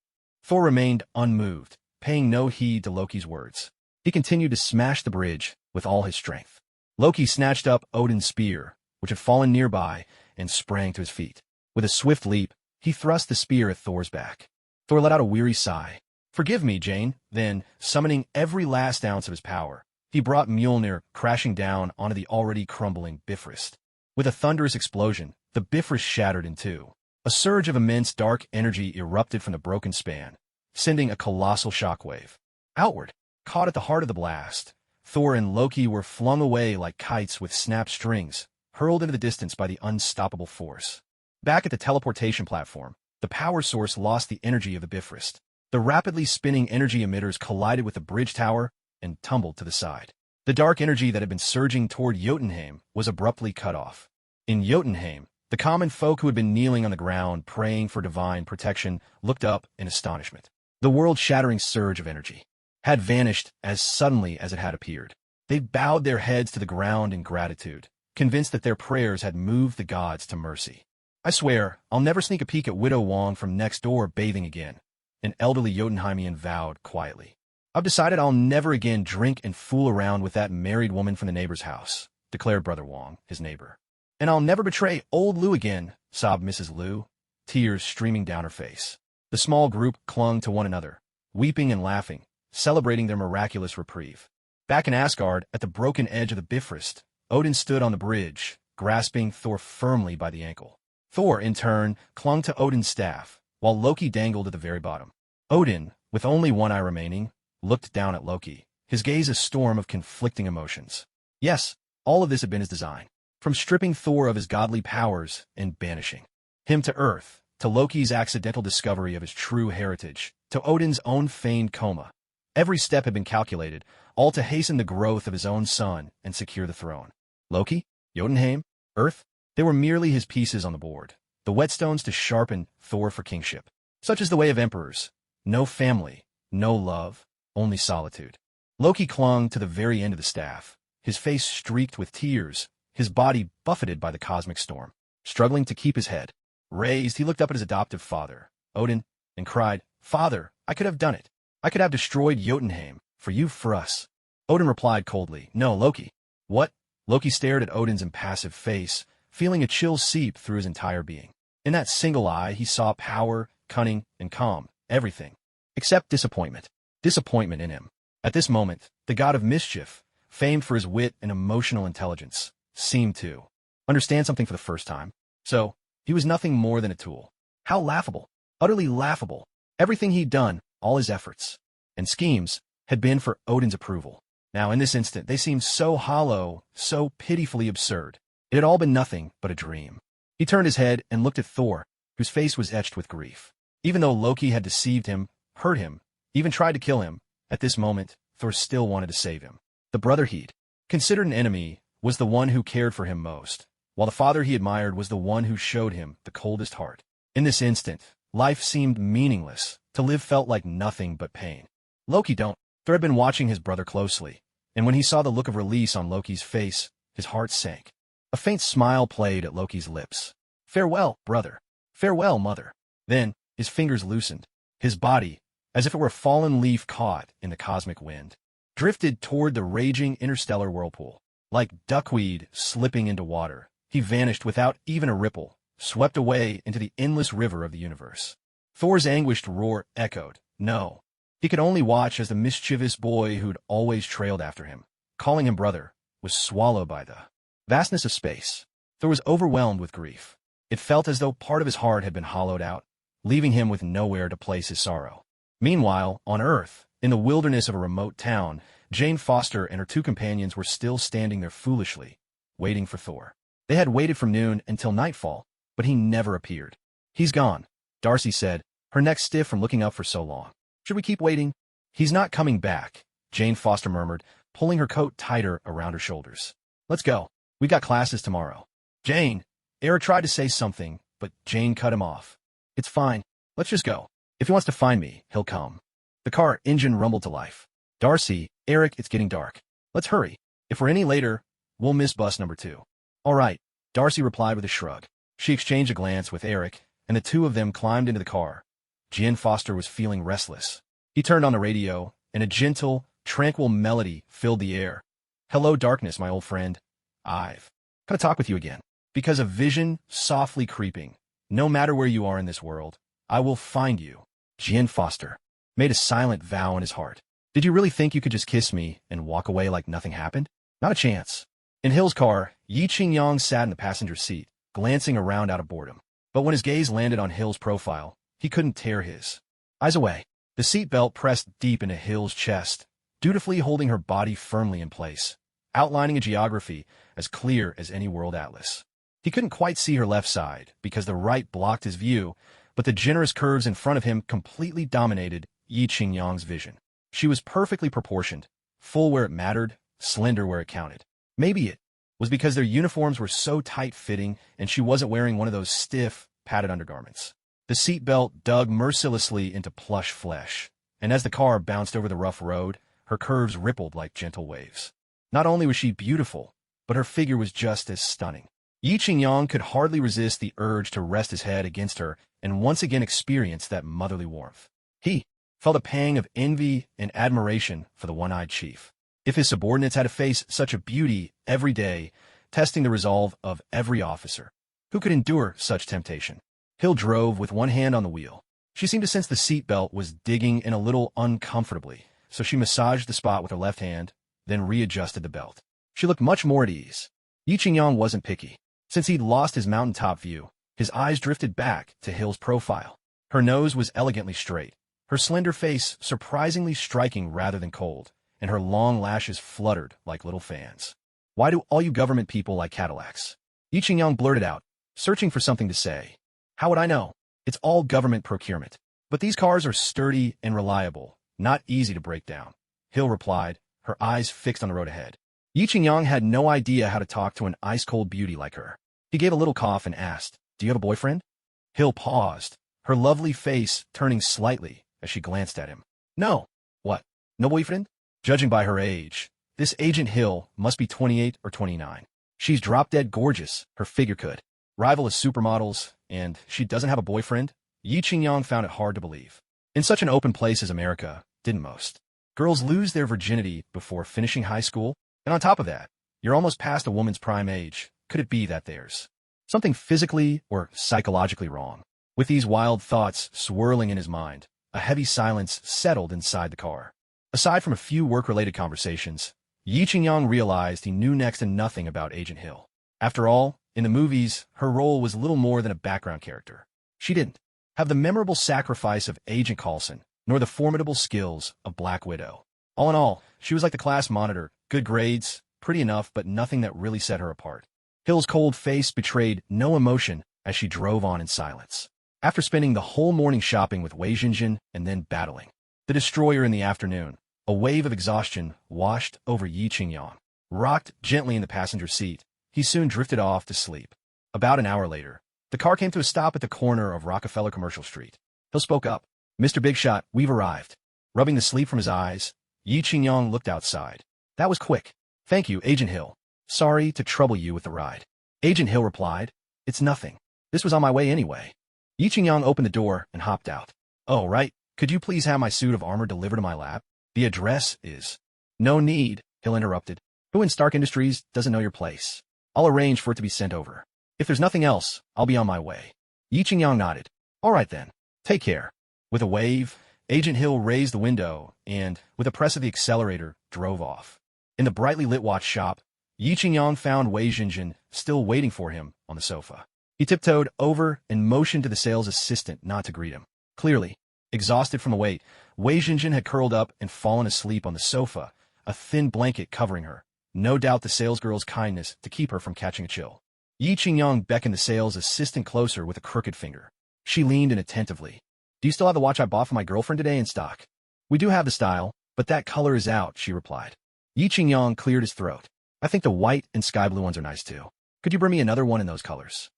Thor remained unmoved, paying no heed to Loki's words. He continued to smash the bridge with all his strength. Loki snatched up Odin's spear, which had fallen nearby, and sprang to his feet. With a swift leap, he thrust the spear at Thor's back. Thor let out a weary sigh. "Forgive me, Jane." Then, summoning every last ounce of his power, he brought Mjolnir crashing down onto the already crumbling Bifrost. With a thunderous explosion, the Bifrost shattered in two. A surge of immense dark energy erupted from the broken span, sending a colossal shockwave. Outward, caught at the heart of the blast, Thor and Loki were flung away like kites with snapped strings, hurled into the distance by the unstoppable force. Back at the teleportation platform, the power source lost the energy of the Bifrost. The rapidly spinning energy emitters collided with the bridge tower and tumbled to the side. The dark energy that had been surging toward Jotunheim was abruptly cut off. In Jotunheim, the common folk who had been kneeling on the ground praying for divine protection looked up in astonishment. The world-shattering surge of energy had vanished as suddenly as it had appeared. They bowed their heads to the ground in gratitude, convinced that their prayers had moved the gods to mercy. "I swear, I'll never sneak a peek at Widow Wong from next door bathing again," an elderly Jotunheimian vowed quietly. "I've decided I'll never again drink and fool around with that married woman from the neighbor's house," declared Brother Wong, his neighbor. "And I'll never betray old Lou again," sobbed Mrs. Liu, tears streaming down her face. The small group clung to one another, weeping and laughing, celebrating their miraculous reprieve. Back in Asgard, at the broken edge of the Bifrost, Odin stood on the bridge, grasping Thor firmly by the ankle. Thor, in turn, clung to Odin's staff, while Loki dangled at the very bottom. Odin, with only one eye remaining, looked down at Loki, his gaze a storm of conflicting emotions. Yes, all of this had been his design. From stripping Thor of his godly powers and banishing him to Earth, to Loki's accidental discovery of his true heritage, to Odin's own feigned coma. Every step had been calculated, all to hasten the growth of his own son and secure the throne. Loki, Jotunheim, Earth, they were merely his pieces on the board, the whetstones to sharpen Thor for kingship. Such is the way of emperors. No family, no love, only solitude. Loki clung to the very end of the staff, his face streaked with tears, his body buffeted by the cosmic storm. Struggling to keep his head raised, he looked up at his adoptive father, Odin, and cried, "Father, I could have done it. I could have destroyed Jotunheim, for you, for us." Odin replied coldly, "No, Loki." "What?" Loki stared at Odin's impassive face, feeling a chill seep through his entire being. In that single eye, he saw power, cunning, and calm, everything, except disappointment. Disappointment in him. At this moment, the god of mischief, famed for his wit and emotional intelligence, seemed to understand something for the first time. So, he was nothing more than a tool. How laughable. Utterly laughable. Everything he'd done, all his efforts and schemes, had been for Odin's approval. Now, in this instant, they seemed so hollow, so pitifully absurd. It had all been nothing but a dream. He turned his head and looked at Thor, whose face was etched with grief. Even though Loki had deceived him, hurt him, even tried to kill him, at this moment, Thor still wanted to save him. The brother he'd considered an enemy was the one who cared for him most, while the father he admired was the one who showed him the coldest heart. In this instant, Life seemed meaningless. To live felt like nothing but pain. Loki don't. Thor had been watching his brother closely, and when he saw the look of release on Loki's face, his heart sank. A faint smile played at Loki's lips. Farewell, brother. Farewell, mother. Then, his fingers loosened. His body, as if it were a fallen leaf caught in the cosmic wind, drifted toward the raging interstellar whirlpool. Like duckweed slipping into water, he vanished without even a ripple, swept away into the endless river of the universe. Thor's anguished roar echoed. No. He could only watch as the mischievous boy who'd always trailed after him, calling him brother, was swallowed by the vastness of space. Thor was overwhelmed with grief. It felt as though part of his heart had been hollowed out, leaving him with nowhere to place his sorrow. Meanwhile, on Earth, in the wilderness of a remote town, Jane Foster and her two companions were still standing there foolishly, waiting for Thor. They had waited from noon until nightfall, but he never appeared. He's gone, Darcy said, her neck stiff from looking up for so long. Should we keep waiting? He's not coming back, Jane Foster murmured, pulling her coat tighter around her shoulders. Let's go. We've got classes tomorrow. Jane, Eric tried to say something, but Jane cut him off. It's fine. Let's just go. If he wants to find me, he'll come. The car engine rumbled to life. Darcy, Eric, it's getting dark. Let's hurry. If we're any later, we'll miss bus number 2. All right, Darcy replied with a shrug. She exchanged a glance with Eric, and the two of them climbed into the car. Jane Foster was feeling restless. He turned on the radio, and a gentle, tranquil melody filled the air. Hello, darkness, my old friend. I've got to talk with you again. Because a vision softly creeping. No matter where you are in this world, I will find you. Jane Foster made a silent vow in his heart. Did you really think you could just kiss me and walk away like nothing happened? Not a chance. In Hill's car, Yi Qingyang sat in the passenger seat, glancing around out of boredom. But when his gaze landed on Hill's profile, he couldn't tear his eyes away. The seatbelt pressed deep into Hill's chest, dutifully holding her body firmly in place, outlining a geography as clear as any world atlas. He couldn't quite see her left side because the right blocked his view, but the generous curves in front of him completely dominated Yi Qingyang's vision. She was perfectly proportioned, full where it mattered, slender where it counted. Maybe it was because their uniforms were so tight-fitting and she wasn't wearing one of those stiff, padded undergarments. The seatbelt dug mercilessly into plush flesh, and as the car bounced over the rough road, her curves rippled like gentle waves. Not only was she beautiful, but her figure was just as stunning. Yi Qingyang could hardly resist the urge to rest his head against her and once again experience that motherly warmth. He felt a pang of envy and admiration for the one-eyed chief. If his subordinates had to face such a beauty every day, testing the resolve of every officer, who could endure such temptation? Hill drove with one hand on the wheel. She seemed to sense the seatbelt was digging in a little uncomfortably, so she massaged the spot with her left hand, then readjusted the belt. She looked much more at ease. Yi Qingyang wasn't picky. Since he'd lost his mountaintop view, his eyes drifted back to Hill's profile. Her nose was elegantly straight, her slender face surprisingly striking rather than cold, and her long lashes fluttered like little fans. Why do all you government people like Cadillacs? Yi Qingyang blurted out, searching for something to say. How would I know? It's all government procurement. But these cars are sturdy and reliable, not easy to break down. Hill replied, her eyes fixed on the road ahead. Yi Qingyang had no idea how to talk to an ice-cold beauty like her. He gave a little cough and asked, do you have a boyfriend? Hill paused, her lovely face turning slightly as she glanced at him. No. What? No boyfriend? Judging by her age, this Agent Hill must be 28 or 29. She's drop-dead gorgeous, her figure could rival as supermodels, and she doesn't have a boyfriend? Yi Qingyang found it hard to believe. In such an open place as America, didn't most girls lose their virginity before finishing high school? And on top of that, you're almost past a woman's prime age. Could it be that there's something physically or psychologically wrong? With these wild thoughts swirling in his mind, a heavy silence settled inside the car. Aside from a few work-related conversations, Yi Qingyang realized he knew next to nothing about Agent Hill. After all, in the movies, her role was little more than a background character. She didn't have the memorable sacrifice of Agent Coulson, nor the formidable skills of Black Widow. All in all, she was like the class monitor, good grades, pretty enough, but nothing that really set her apart. Hill's cold face betrayed no emotion as she drove on in silence. After spending the whole morning shopping with Wei Jinjin and then battling the destroyer in the afternoon, a wave of exhaustion washed over Yi Qingyang. Rocked gently in the passenger seat, he soon drifted off to sleep. About an hour later, the car came to a stop at the corner of Rockefeller Commercial Street. Hill spoke up. Mr. Big Shot, we've arrived. Rubbing the sleep from his eyes, Yi Qingyang looked outside. That was quick. Thank you, Agent Hill. Sorry to trouble you with the ride. Agent Hill replied. It's nothing. This was on my way anyway. Yi Qingyang opened the door and hopped out. Oh, right. Could you please have my suit of armor delivered to my lab? The address is... No need, Hill interrupted. Who in Stark Industries doesn't know your place? I'll arrange for it to be sent over. If there's nothing else, I'll be on my way. Yi Qingyang nodded. All right then. Take care. With a wave, Agent Hill raised the window and, with a press of the accelerator, drove off. In the brightly lit watch shop, Yi Qingyang found Wei Zhenjin still waiting for him on the sofa. He tiptoed over and motioned to the sales assistant not to greet him. Clearly, exhausted from the wait, Wei Zhenjin had curled up and fallen asleep on the sofa, a thin blanket covering her. No doubt the salesgirl's kindness to keep her from catching a chill. Yi Qingyang beckoned the sales assistant closer with a crooked finger. She leaned in attentively. Do you still have the watch I bought for my girlfriend today in stock? We do have the style, but that color is out, she replied. Yi Qingyang cleared his throat. I think the white and sky blue ones are nice too. Could you bring me another one in those colors?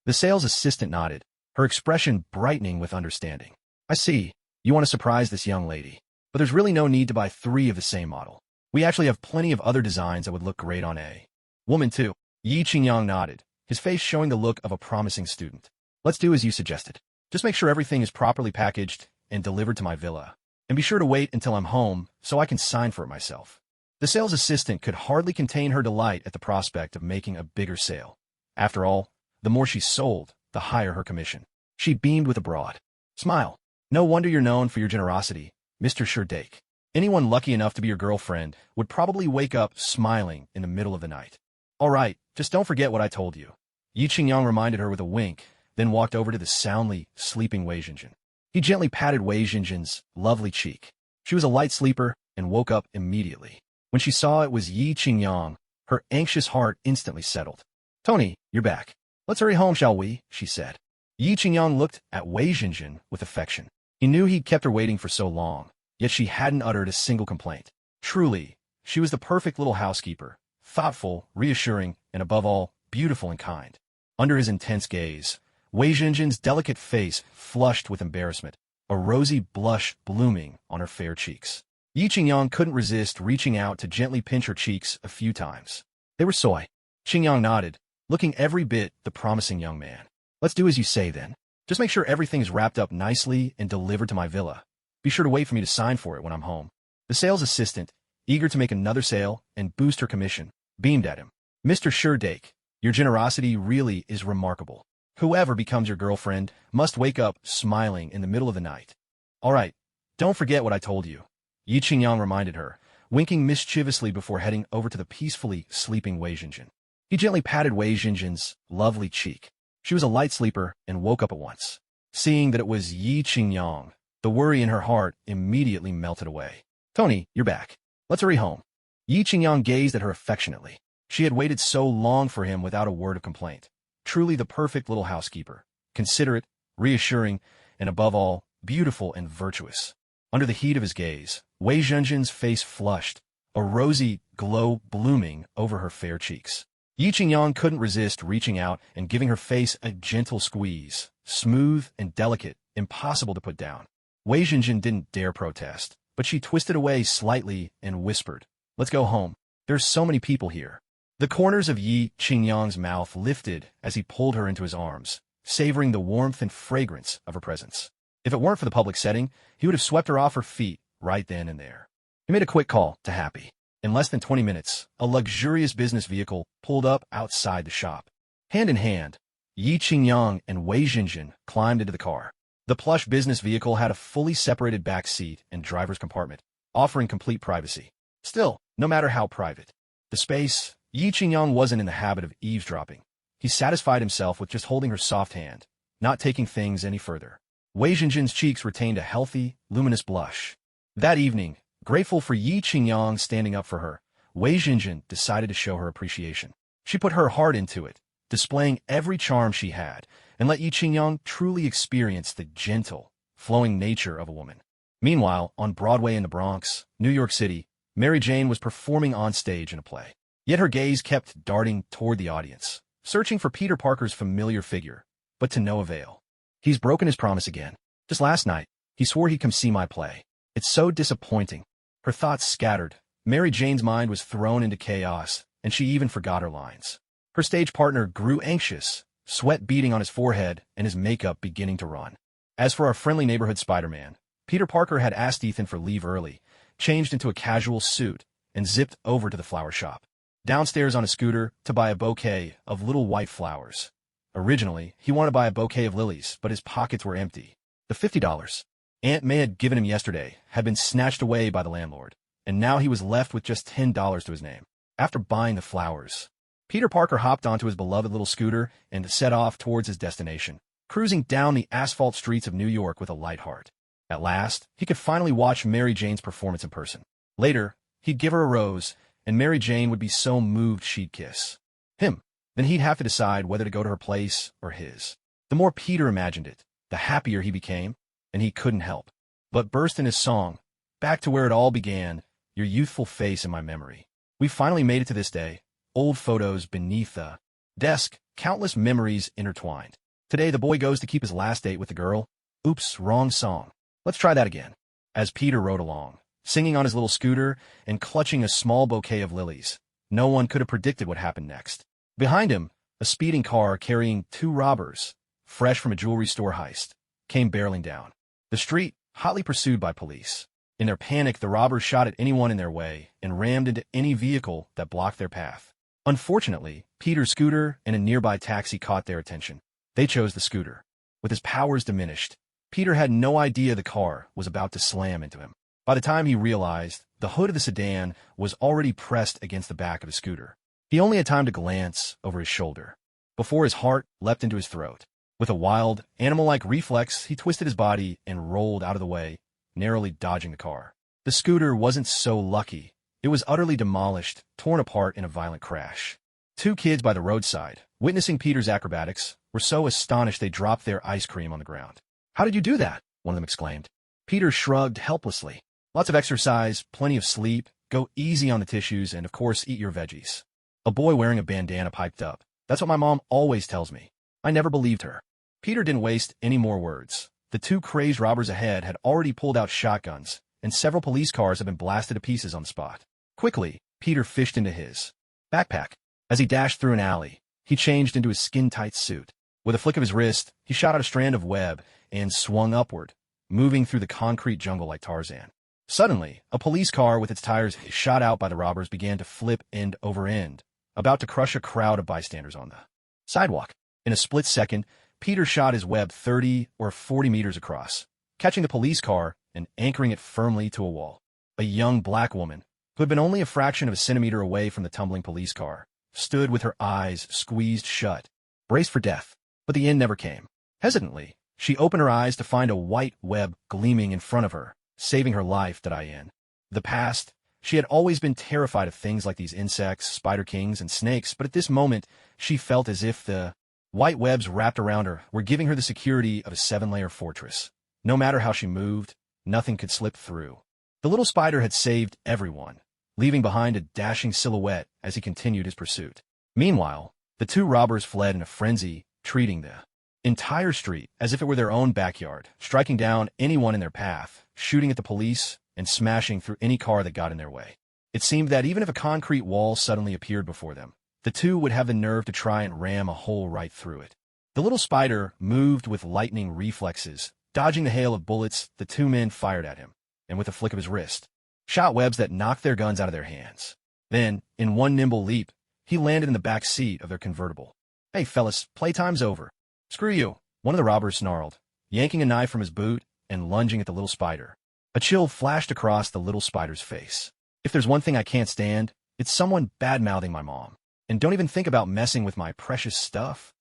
The sales assistant nodded, her expression brightening with understanding. I see. You want to surprise this young lady. But there's really no need to buy 3 of the same model. We actually have plenty of other designs that would look great on a woman too. Yi Qingyang nodded, his face showing the look of a promising student. Let's do as you suggested. Just make sure everything is properly packaged and delivered to my villa. And be sure to wait until I'm home so I can sign for it myself. The sales assistant could hardly contain her delight at the prospect of making a bigger sale. After all, the more she sold, the higher her commission. She beamed with a broad smile. No wonder you're known for your generosity, Mr. Sherdake. Anyone lucky enough to be your girlfriend would probably wake up smiling in the middle of the night. All right, just don't forget what I told you. Yi Qingyang reminded her with a wink, then walked over to the soundly sleeping Wei Zhenjin. He gently patted Wei Zhenjin's lovely cheek. She was a light sleeper and woke up immediately. When she saw it was Yi Qingyang, her anxious heart instantly settled. Tony, you're back. Let's hurry home, shall we? She said. Yi Qingyang looked at Wei Zhenjin with affection. He knew he'd kept her waiting for so long, yet she hadn't uttered a single complaint. Truly, she was the perfect little housekeeper, thoughtful, reassuring, and above all, beautiful and kind. Under his intense gaze, Wei Zhenjin's delicate face flushed with embarrassment, a rosy blush blooming on her fair cheeks. Yi Qingyang couldn't resist reaching out to gently pinch her cheeks a few times. They were soy. Qingyang nodded, looking every bit the promising young man. Let's do as you say then. Just make sure everything's wrapped up nicely and delivered to my villa. Be sure to wait for me to sign for it when I'm home. The sales assistant, eager to make another sale and boost her commission, beamed at him. Mr. Sherdake, your generosity really is remarkable. Whoever becomes your girlfriend must wake up smiling in the middle of the night. All right, don't forget what I told you. Yi Qingyang reminded her, winking mischievously before heading over to the peacefully sleeping Wei Zhenjin. He gently patted Wei Zhenjin's lovely cheek. She was a light sleeper and woke up at once. Seeing that it was Yi Qingyang, the worry in her heart immediately melted away. Tony, you're back. Let's hurry home. Yi Qingyang gazed at her affectionately. She had waited so long for him without a word of complaint. Truly the perfect little housekeeper, considerate, reassuring, and above all, beautiful and virtuous. Under the heat of his gaze, Wei Zhenjin's face flushed, a rosy glow blooming over her fair cheeks. Yi Qingyang couldn't resist reaching out and giving her face a gentle squeeze, smooth and delicate, impossible to put down. Wei Zhenjin didn't dare protest, but she twisted away slightly and whispered, Let's go home. There's so many people here. The corners of Yi Qingyang's mouth lifted as he pulled her into his arms, savoring the warmth and fragrance of her presence. If it weren't for the public setting, he would have swept her off her feet right then and there. He made a quick call to Happy. In less than 20 minutes, a luxurious business vehicle pulled up outside the shop. Hand in hand, Yi Qingyang and Wei Zhenjin climbed into the car. The plush business vehicle had a fully separated back seat and driver's compartment, offering complete privacy. Still, no matter how private the space, Yi Qingyang wasn't in the habit of eavesdropping. He satisfied himself with just holding her soft hand, not taking things any further. Wei Zhenjin's cheeks retained a healthy, luminous blush. That evening, grateful for Yi Qingyang standing up for her, Wei Zhenjin decided to show her appreciation. She put her heart into it, displaying every charm she had, and let Yi Qingyang truly experience the gentle, flowing nature of a woman. Meanwhile, on Broadway in the Bronx, New York City, Mary Jane was performing on stage in a play. Yet her gaze kept darting toward the audience, searching for Peter Parker's familiar figure, but to no avail. He's broken his promise again. Just last night, he swore he'd come see my play. It's so disappointing. Her thoughts scattered. Mary Jane's mind was thrown into chaos, and she even forgot her lines. Her stage partner grew anxious, sweat beading on his forehead and his makeup beginning to run. As for our friendly neighborhood Spider-Man, Peter Parker had asked Ethan for leave early, changed into a casual suit, and zipped over to the flower shop. Downstairs on a scooter to buy a bouquet of little white flowers. Originally, he wanted to buy a bouquet of lilies, but his pockets were empty. The $50 Aunt May had given him yesterday had been snatched away by the landlord, and now he was left with just $10 to his name. After buying the flowers, Peter Parker hopped onto his beloved little scooter and set off towards his destination, cruising down the asphalt streets of New York with a light heart. At last, he could finally watch Mary Jane's performance in person. Later, he'd give her a rose, and Mary Jane would be so moved she'd kiss him. Then he'd have to decide whether to go to her place or his. The more Peter imagined it, the happier he became, and he couldn't help but burst in his song, back to where it all began, your youthful face in my memory. We finally made it to this day, old photos beneath the desk, countless memories intertwined. Today the boy goes to keep his last date with the girl. Oops, wrong song. Let's try that again. As Peter rode along, singing on his little scooter and clutching a small bouquet of lilies, no one could have predicted what happened next. Behind him, a speeding car carrying two robbers, fresh from a jewelry store heist, came barreling down the street, hotly pursued by police. In their panic, the robbers shot at anyone in their way and rammed into any vehicle that blocked their path. Unfortunately, Peter's scooter and a nearby taxi caught their attention. They chose the scooter. With his powers diminished, Peter had no idea the car was about to slam into him. By the time he realized, the hood of the sedan was already pressed against the back of his scooter. He only had time to glance over his shoulder before his heart leapt into his throat. With a wild, animal-like reflex, he twisted his body and rolled out of the way, narrowly dodging the car. The scooter wasn't so lucky. It was utterly demolished, torn apart in a violent crash. Two kids by the roadside, witnessing Peter's acrobatics, were so astonished they dropped their ice cream on the ground. "How did you do that?" one of them exclaimed. Peter shrugged helplessly. "Lots of exercise, plenty of sleep, go easy on the tissues, and of course eat your veggies." A boy wearing a bandana piped up. "That's what my mom always tells me." I never believed her. Peter didn't waste any more words. The two crazed robbers ahead had already pulled out shotguns, and several police cars had been blasted to pieces on the spot. Quickly, Peter fished into his backpack. As he dashed through an alley, he changed into his skin-tight suit. With a flick of his wrist, he shot out a strand of web and swung upward, moving through the concrete jungle like Tarzan. Suddenly, a police car with its tires shot out by the robbers began to flip end over end, about to crush a crowd of bystanders on the sidewalk. In a split second, Peter shot his web 30 or 40 meters across, catching the police car and anchoring it firmly to a wall. A young black woman, who had been only a fraction of a centimeter away from the tumbling police car, stood with her eyes squeezed shut, braced for death. But the end never came. Hesitantly, she opened her eyes to find a white web gleaming in front of her, saving her life. In the past, she had always been terrified of things like these insects, spider kings, and snakes, but at this moment, she felt as if the white webs wrapped around her were giving her the security of a 7-layer fortress. No matter how she moved, nothing could slip through. The little spider had saved everyone, leaving behind a dashing silhouette as he continued his pursuit. Meanwhile, the two robbers fled in a frenzy, treating the entire street as if it were their own backyard, striking down anyone in their path, shooting at the police, and smashing through any car that got in their way. It seemed that even if a concrete wall suddenly appeared before them, the two would have the nerve to try and ram a hole right through it. The little spider moved with lightning reflexes. Dodging the hail of bullets, the two men fired at him, and with a flick of his wrist, shot webs that knocked their guns out of their hands. Then, in one nimble leap, he landed in the back seat of their convertible. "Hey, fellas, playtime's over." "Screw you," one of the robbers snarled, yanking a knife from his boot and lunging at the little spider. A chill flashed across the little spider's face. "If there's one thing I can't stand, it's someone bad-mouthing my mom. And don't even think about messing with my precious stuff."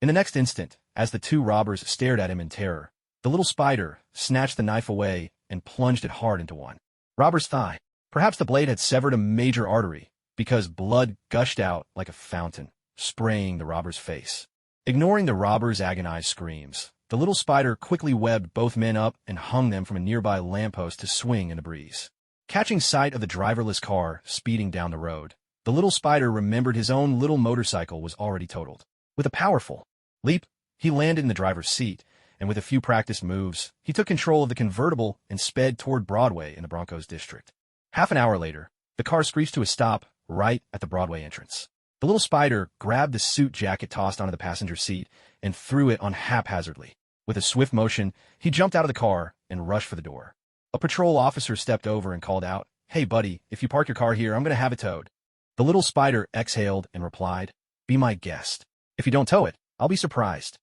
In the next instant, as the two robbers stared at him in terror, the little spider snatched the knife away and plunged it hard into one robber's thigh. Perhaps the blade had severed a major artery, because blood gushed out like a fountain, spraying the robber's face. Ignoring the robber's agonized screams, the little spider quickly webbed both men up and hung them from a nearby lamppost to swing in the breeze. Catching sight of the driverless car speeding down the road, the little spider remembered his own little motorcycle was already totaled. With a powerful leap, he landed in the driver's seat and with a few practiced moves, he took control of the convertible and sped toward Broadway in the Broncos district. Half an hour later, the car screeched to a stop right at the Broadway entrance. The little spider grabbed the suit jacket tossed onto the passenger seat and threw it on haphazardly. With a swift motion, he jumped out of the car and rushed for the door. A patrol officer stepped over and called out, "Hey, buddy, if you park your car here, I'm going to have it towed." The little spider exhaled and replied, "Be my guest. If you don't tow it, I'll be surprised."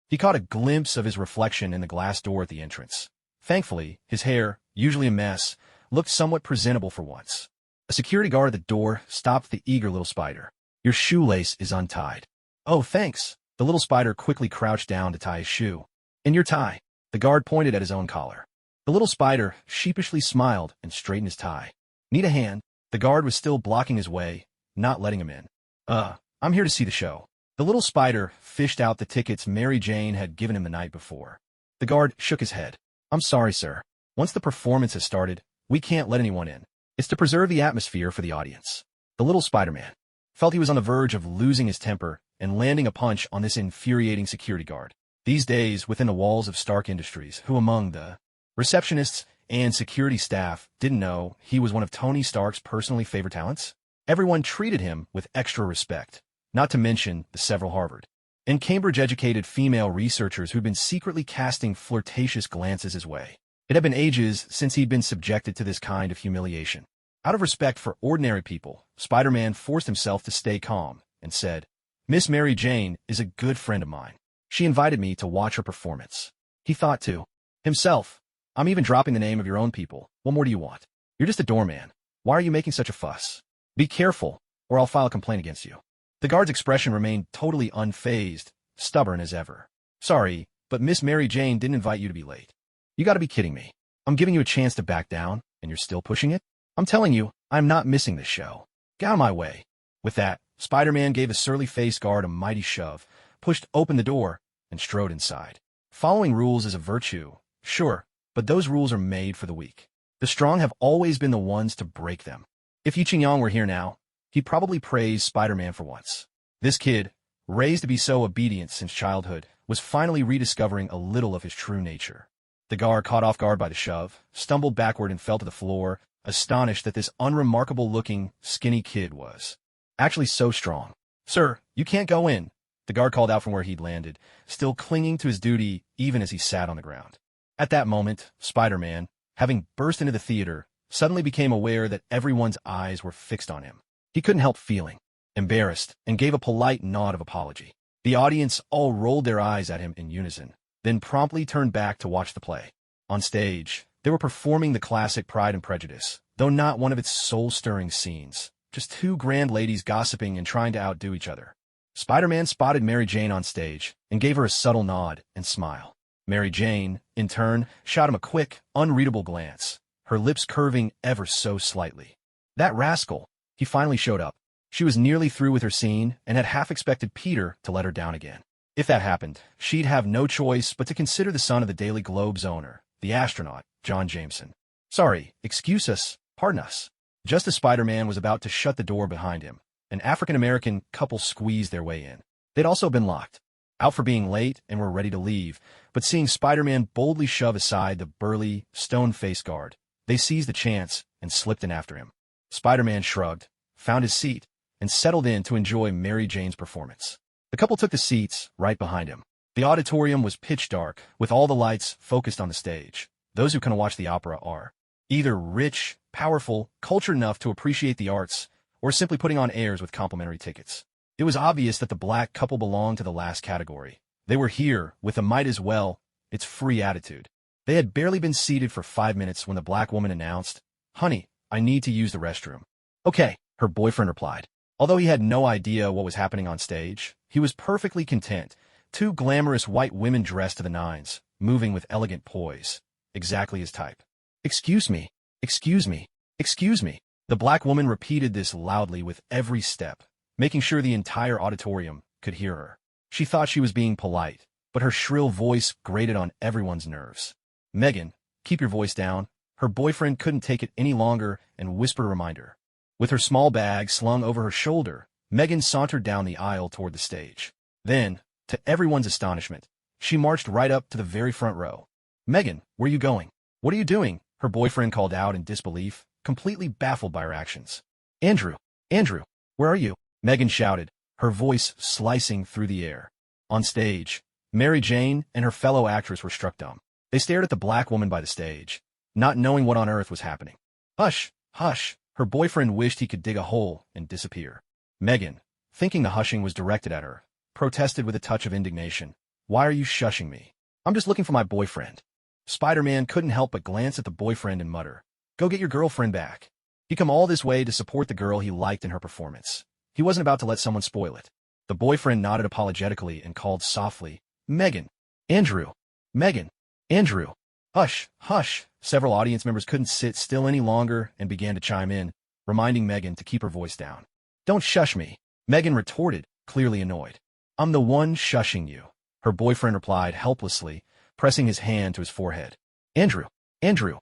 He caught a glimpse of his reflection in the glass door at the entrance. Thankfully, his hair, usually a mess, looked somewhat presentable for once. A security guard at the door stopped the eager little spider. "Your shoelace is untied." "Oh, thanks." The little spider quickly crouched down to tie his shoe. "And your tie." The guard pointed at his own collar. The little spider sheepishly smiled and straightened his tie. "Need a hand?" The guard was still blocking his way, not letting him in. I'm here to see the show." The little spider fished out the tickets Mary Jane had given him the night before. The guard shook his head. "I'm sorry, sir. Once the performance has started, we can't let anyone in. It's to preserve the atmosphere for the audience." The little Spider-Man felt he was on the verge of losing his temper and landing a punch on this infuriating security guard. These days, within the walls of Stark Industries, who among the receptionists and security staff didn't know he was one of Tony Stark's personally favored talents? Everyone treated him with extra respect, not to mention the several Harvard and Cambridge-educated female researchers who'd been secretly casting flirtatious glances his way. It had been ages since he'd been subjected to this kind of humiliation. Out of respect for ordinary people, Spider-Man forced himself to stay calm and said, "Miss Mary Jane is a good friend of mine. She invited me to watch her performance." He thought to himself, "I'm even dropping the name of your own people. What more do you want? You're just a doorman. Why are you making such a fuss? Be careful, or I'll file a complaint against you." The guard's expression remained totally unfazed, stubborn as ever. "Sorry, but Miss Mary Jane didn't invite you to be late." "You gotta be kidding me. I'm giving you a chance to back down, and you're still pushing it? I'm telling you, I'm not missing this show. Get out of my way." With that, Spider-Man gave a surly-faced guard a mighty shove, pushed open the door, and strode inside. Following rules is a virtue, sure, but those rules are made for the weak. The strong have always been the ones to break them. If Yi-Ching-Yang were here now, he'd probably praise Spider-Man for once. This kid, raised to be so obedient since childhood, was finally rediscovering a little of his true nature. The guard, caught off guard by the shove, stumbled backward and fell to the floor, astonished that this unremarkable-looking, skinny kid was actually so strong. "Sir, you can't go in," the guard called out from where he'd landed, still clinging to his duty even as he sat on the ground. At that moment, Spider-Man, having burst into the theater, suddenly became aware that everyone's eyes were fixed on him. He couldn't help feeling embarrassed and gave a polite nod of apology. The audience all rolled their eyes at him in unison, then promptly turned back to watch the play. On stage, they were performing the classic Pride and Prejudice, though not one of its soul-stirring scenes, just two grand ladies gossiping and trying to outdo each other. Spider-Man spotted Mary Jane on stage and gave her a subtle nod and smile. Mary Jane, in turn, shot him a quick, unreadable glance, her lips curving ever so slightly. That rascal! He finally showed up. She was nearly through with her scene and had half expected Peter to let her down again. If that happened, she'd have no choice but to consider the son of the Daily Globe's owner, the astronaut, John Jameson. "Sorry, excuse us, pardon us." Just as Spider-Man was about to shut the door behind him, an African-American couple squeezed their way in. They'd also been locked out for being late and were ready to leave, but seeing Spider-Man boldly shove aside the burly, stone-faced guard, they seized the chance and slipped in after him. Spider-Man shrugged, found his seat, and settled in to enjoy Mary Jane's performance. The couple took the seats right behind him. The auditorium was pitch dark, with all the lights focused on the stage. Those who can watch the opera are either rich, powerful, cultured enough to appreciate the arts, or simply putting on airs with complimentary tickets. It was obvious that the black couple belonged to the last category. They were here with a might as well, it's free attitude. They had barely been seated for 5 minutes when the black woman announced, "Honey, I need to use the restroom." "Okay," her boyfriend replied. Although he had no idea what was happening on stage, he was perfectly content. Two glamorous white women dressed to the nines, moving with elegant poise. Exactly his type. "Excuse me, excuse me, excuse me." The black woman repeated this loudly with every step, making sure the entire auditorium could hear her. She thought she was being polite, but her shrill voice grated on everyone's nerves. "Megan, keep your voice down." Her boyfriend couldn't take it any longer and whispered a reminder. With her small bag slung over her shoulder, Megan sauntered down the aisle toward the stage. Then, to everyone's astonishment, She marched right up to the very front row. "Megan, where are you going? What are you doing?" her boyfriend called out in disbelief, completely baffled by her actions. "Andrew, Andrew, where are you?" Megan shouted, her voice slicing through the air. On stage, Mary Jane and her fellow actress were struck dumb. They stared at the black woman by the stage, not knowing what on earth was happening. "Hush, hush," her boyfriend wished he could dig a hole and disappear. Megan, thinking the hushing was directed at her, protested with a touch of indignation. "Why are you shushing me? I'm just looking for my boyfriend." Spider-Man couldn't help but glance at the boyfriend and mutter, "Go get your girlfriend back." He come all this way to support the girl he liked in her performance. He wasn't about to let someone spoil it. The boyfriend nodded apologetically and called softly, "Megan, Andrew, Megan, Andrew." "Hush, hush." Several audience members couldn't sit still any longer and began to chime in, reminding Megan to keep her voice down. "Don't shush me," Megan retorted, clearly annoyed. "I'm the one shushing you," her boyfriend replied helplessly, pressing his hand to his forehead. "Andrew, Andrew."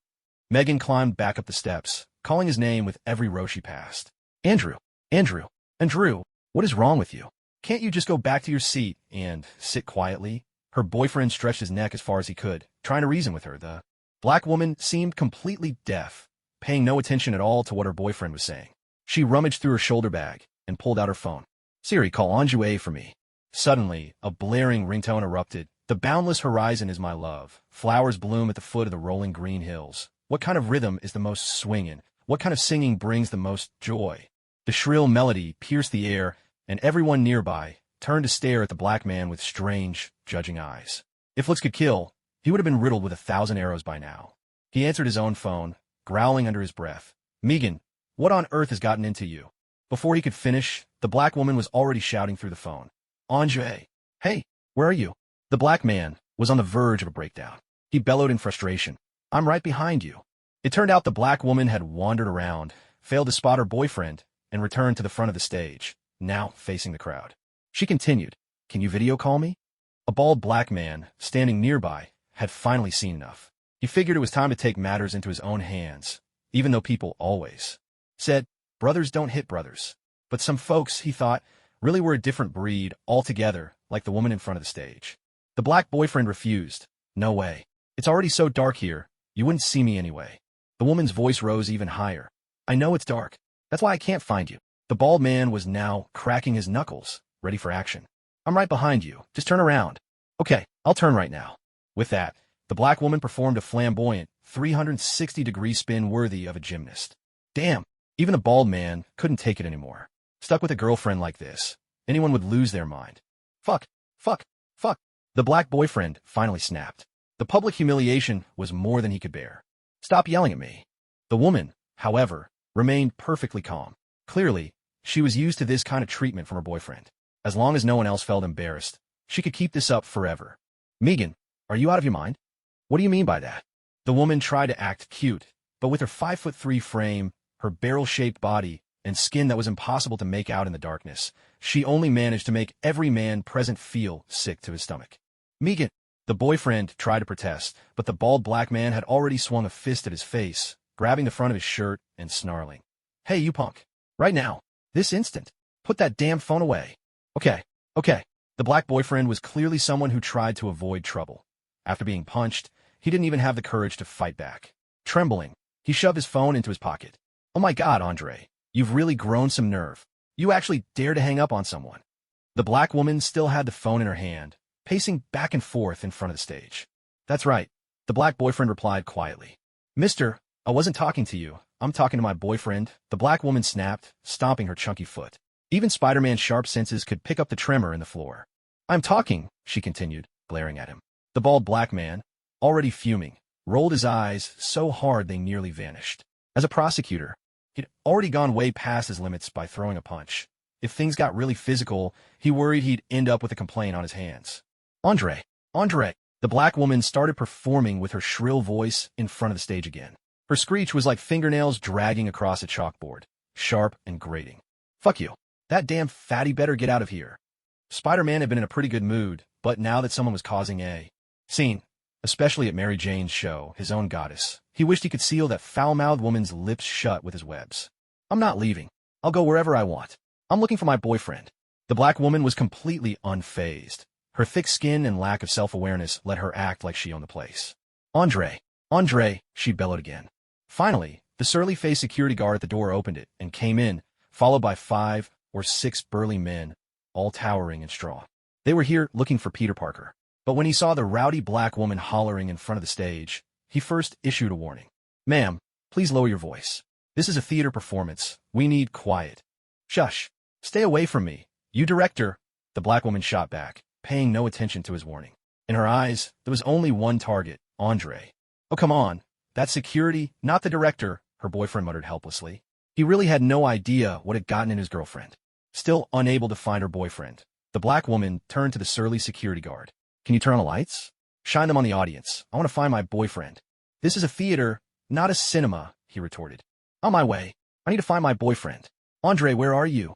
Megan climbed back up the steps, calling his name with every row she passed. "Andrew, Andrew, Andrew, what is wrong with you? Can't you just go back to your seat and sit quietly?" Her boyfriend stretched his neck as far as he could, trying to reason with her. The black woman seemed completely deaf, paying no attention at all to what her boyfriend was saying. She rummaged through her shoulder bag and pulled out her phone. "Siri, call Azure for me." Suddenly, a blaring ringtone erupted. "The boundless horizon is my love. Flowers bloom at the foot of the rolling green hills. What kind of rhythm is the most swinging? What kind of singing brings the most joy?" The shrill melody pierced the air, and everyone nearby turned to stare at the black man with strange, judging eyes. If looks could kill, he would have been riddled with 1,000 arrows by now. He answered his own phone, growling under his breath, "Megan, what on earth has gotten into you?" Before he could finish, the black woman was already shouting through the phone, "Andre, hey, where are you?" The black man was on the verge of a breakdown. He bellowed in frustration, "I'm right behind you." It turned out the black woman had wandered around, failed to spot her boyfriend, and returned to the front of the stage, now facing the crowd. She continued, "Can you video call me?" A bald black man, standing nearby, had finally seen enough. He figured it was time to take matters into his own hands, even though people always said, brothers don't hit brothers. But some folks, he thought, really were a different breed altogether, like the woman in front of the stage. The black boyfriend refused. "No way. It's already so dark here, you wouldn't see me anyway." The woman's voice rose even higher. "I know it's dark. That's why I can't find you." The bald man was now cracking his knuckles, ready for action. "I'm right behind you. Just turn around." "Okay, I'll turn right now." With that, the black woman performed a flamboyant 360-degree spin worthy of a gymnast. Damn, even the bald man couldn't take it anymore. Stuck with a girlfriend like this, anyone would lose their mind. Fuck, fuck, fuck. The black boyfriend finally snapped. The public humiliation was more than he could bear. "Stop yelling at me." The woman, however, remained perfectly calm. Clearly, she was used to this kind of treatment from her boyfriend. As long as no one else felt embarrassed, she could keep this up forever. "Megan, are you out of your mind? What do you mean by that?" The woman tried to act cute, but with her 5'3" frame, her barrel-shaped body, and skin that was impossible to make out in the darkness, she only managed to make every man present feel sick to his stomach. "Megan," the boyfriend tried to protest, but the bald black man had already swung a fist at his face, grabbing the front of his shirt and snarling, "Hey, you punk. Right now. This instant. Put that damn phone away." Okay. The black boyfriend was clearly someone who tried to avoid trouble. After being punched, he didn't even have the courage to fight back. Trembling, he shoved his phone into his pocket. "Oh my God, Andre, you've really grown some nerve. You actually dare to hang up on someone." The black woman still had the phone in her hand, pacing back and forth in front of the stage. "That's right," the black boyfriend replied quietly. "Mister, I wasn't talking to you. I'm talking to my boyfriend," the black woman snapped, stomping her chunky foot. Even Spider-Man's sharp senses could pick up the tremor in the floor. "I'm talking," she continued, glaring at him. The bald black man, already fuming, rolled his eyes so hard they nearly vanished. As a prosecutor, he'd already gone way past his limits by throwing a punch. If things got really physical, he worried he'd end up with a complaint on his hands. Andre, the black woman started performing with her shrill voice in front of the stage again. Her screech was like fingernails dragging across a chalkboard, sharp and grating. "Fuck you. That damn fatty better get out of here." Spider-Man had been in a pretty good mood, but now that someone was causing a scene, especially at Mary Jane's show, his own goddess, he wished he could seal that foul-mouthed woman's lips shut with his webs. "I'm not leaving. I'll go wherever I want. I'm looking for my boyfriend." The black woman was completely unfazed. Her thick skin and lack of self-awareness let her act like she owned the place. Andre! Andre! She bellowed again. Finally, the surly-faced security guard at the door opened it and came in, followed by 5 or 6 burly men, all towering and strong. They were here looking for Peter Parker. But when he saw the rowdy black woman hollering in front of the stage, he first issued a warning. "Ma'am, please lower your voice. This is a theater performance. We need quiet." "Shush! Stay away from me, you director!" the black woman shot back, paying no attention to his warning. In her eyes, there was only one target, Andre. "Oh, come on. That's security, not the director," her boyfriend muttered helplessly. He really had no idea what had gotten in his girlfriend. Still unable to find her boyfriend, the black woman turned to the surly security guard. "Can you turn on the lights? Shine them on the audience. I want to find my boyfriend." "This is a theater, not a cinema," he retorted. "On my way. I need to find my boyfriend. Andre, where are you?"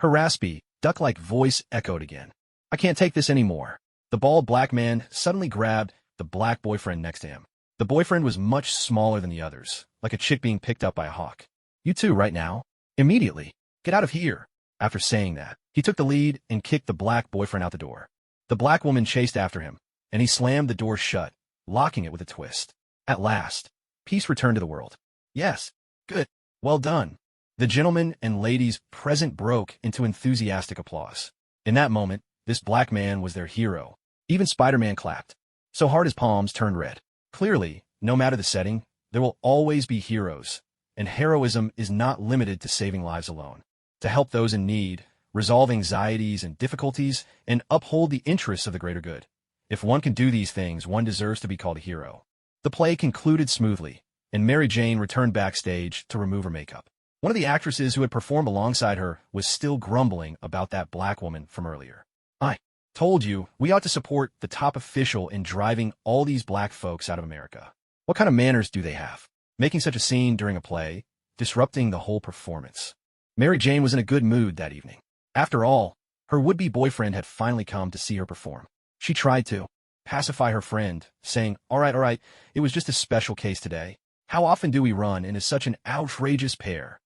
Her raspy, duck-like voice echoed again. "I can't take this anymore." The bald black man suddenly grabbed the black boyfriend next to him. The boyfriend was much smaller than the others, like a chick being picked up by a hawk. "You too, right now? Immediately. Get out of here." After saying that, he took the lead and kicked the black boyfriend out the door. The black woman chased after him, and he slammed the door shut, locking it with a twist. At last, peace returned to the world. "Yes, good, well done." The gentlemen and ladies present broke into enthusiastic applause. In that moment, this black man was their hero. Even Spider-Man clapped, so hard his palms turned red. Clearly, no matter the setting, there will always be heroes, and heroism is not limited to saving lives alone. To help those in need, resolve anxieties and difficulties, and uphold the interests of the greater good. If one can do these things, one deserves to be called a hero. The play concluded smoothly, and Mary Jane returned backstage to remove her makeup. One of the actresses who had performed alongside her was still grumbling about that black woman from earlier. "I told you, we ought to support the top official in driving all these black folks out of America. What kind of manners do they have? Making such a scene during a play, disrupting the whole performance." Mary Jane was in a good mood that evening. After all, her would-be boyfriend had finally come to see her perform. She tried to pacify her friend, saying, all right, it was just a special case today. How often do we run into such an outrageous pair?"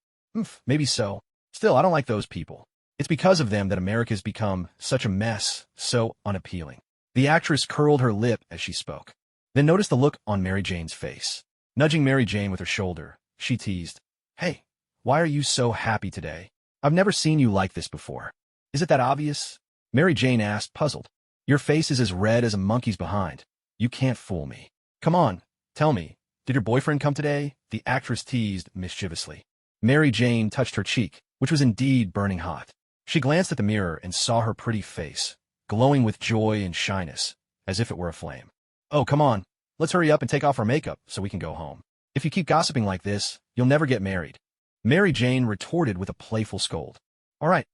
Maybe so. Still, I don't like those people. It's because of them that America's become such a mess, so unappealing." The actress curled her lip as she spoke, then noticed the look on Mary Jane's face. Nudging Mary Jane with her shoulder, she teased, "Hey, why are you so happy today? I've never seen you like this before. Is it that obvious?" Mary Jane asked, puzzled. "Your face is as red as a monkey's behind. You can't fool me. Come on, tell me, did your boyfriend come today?" the actress teased mischievously. Mary Jane touched her cheek, which was indeed burning hot. She glanced at the mirror and saw her pretty face, glowing with joy and shyness, as if it were aflame. "Oh, come on, let's hurry up and take off our makeup so we can go home. If you keep gossiping like this, you'll never get married." Mary Jane retorted with a playful scold. All right,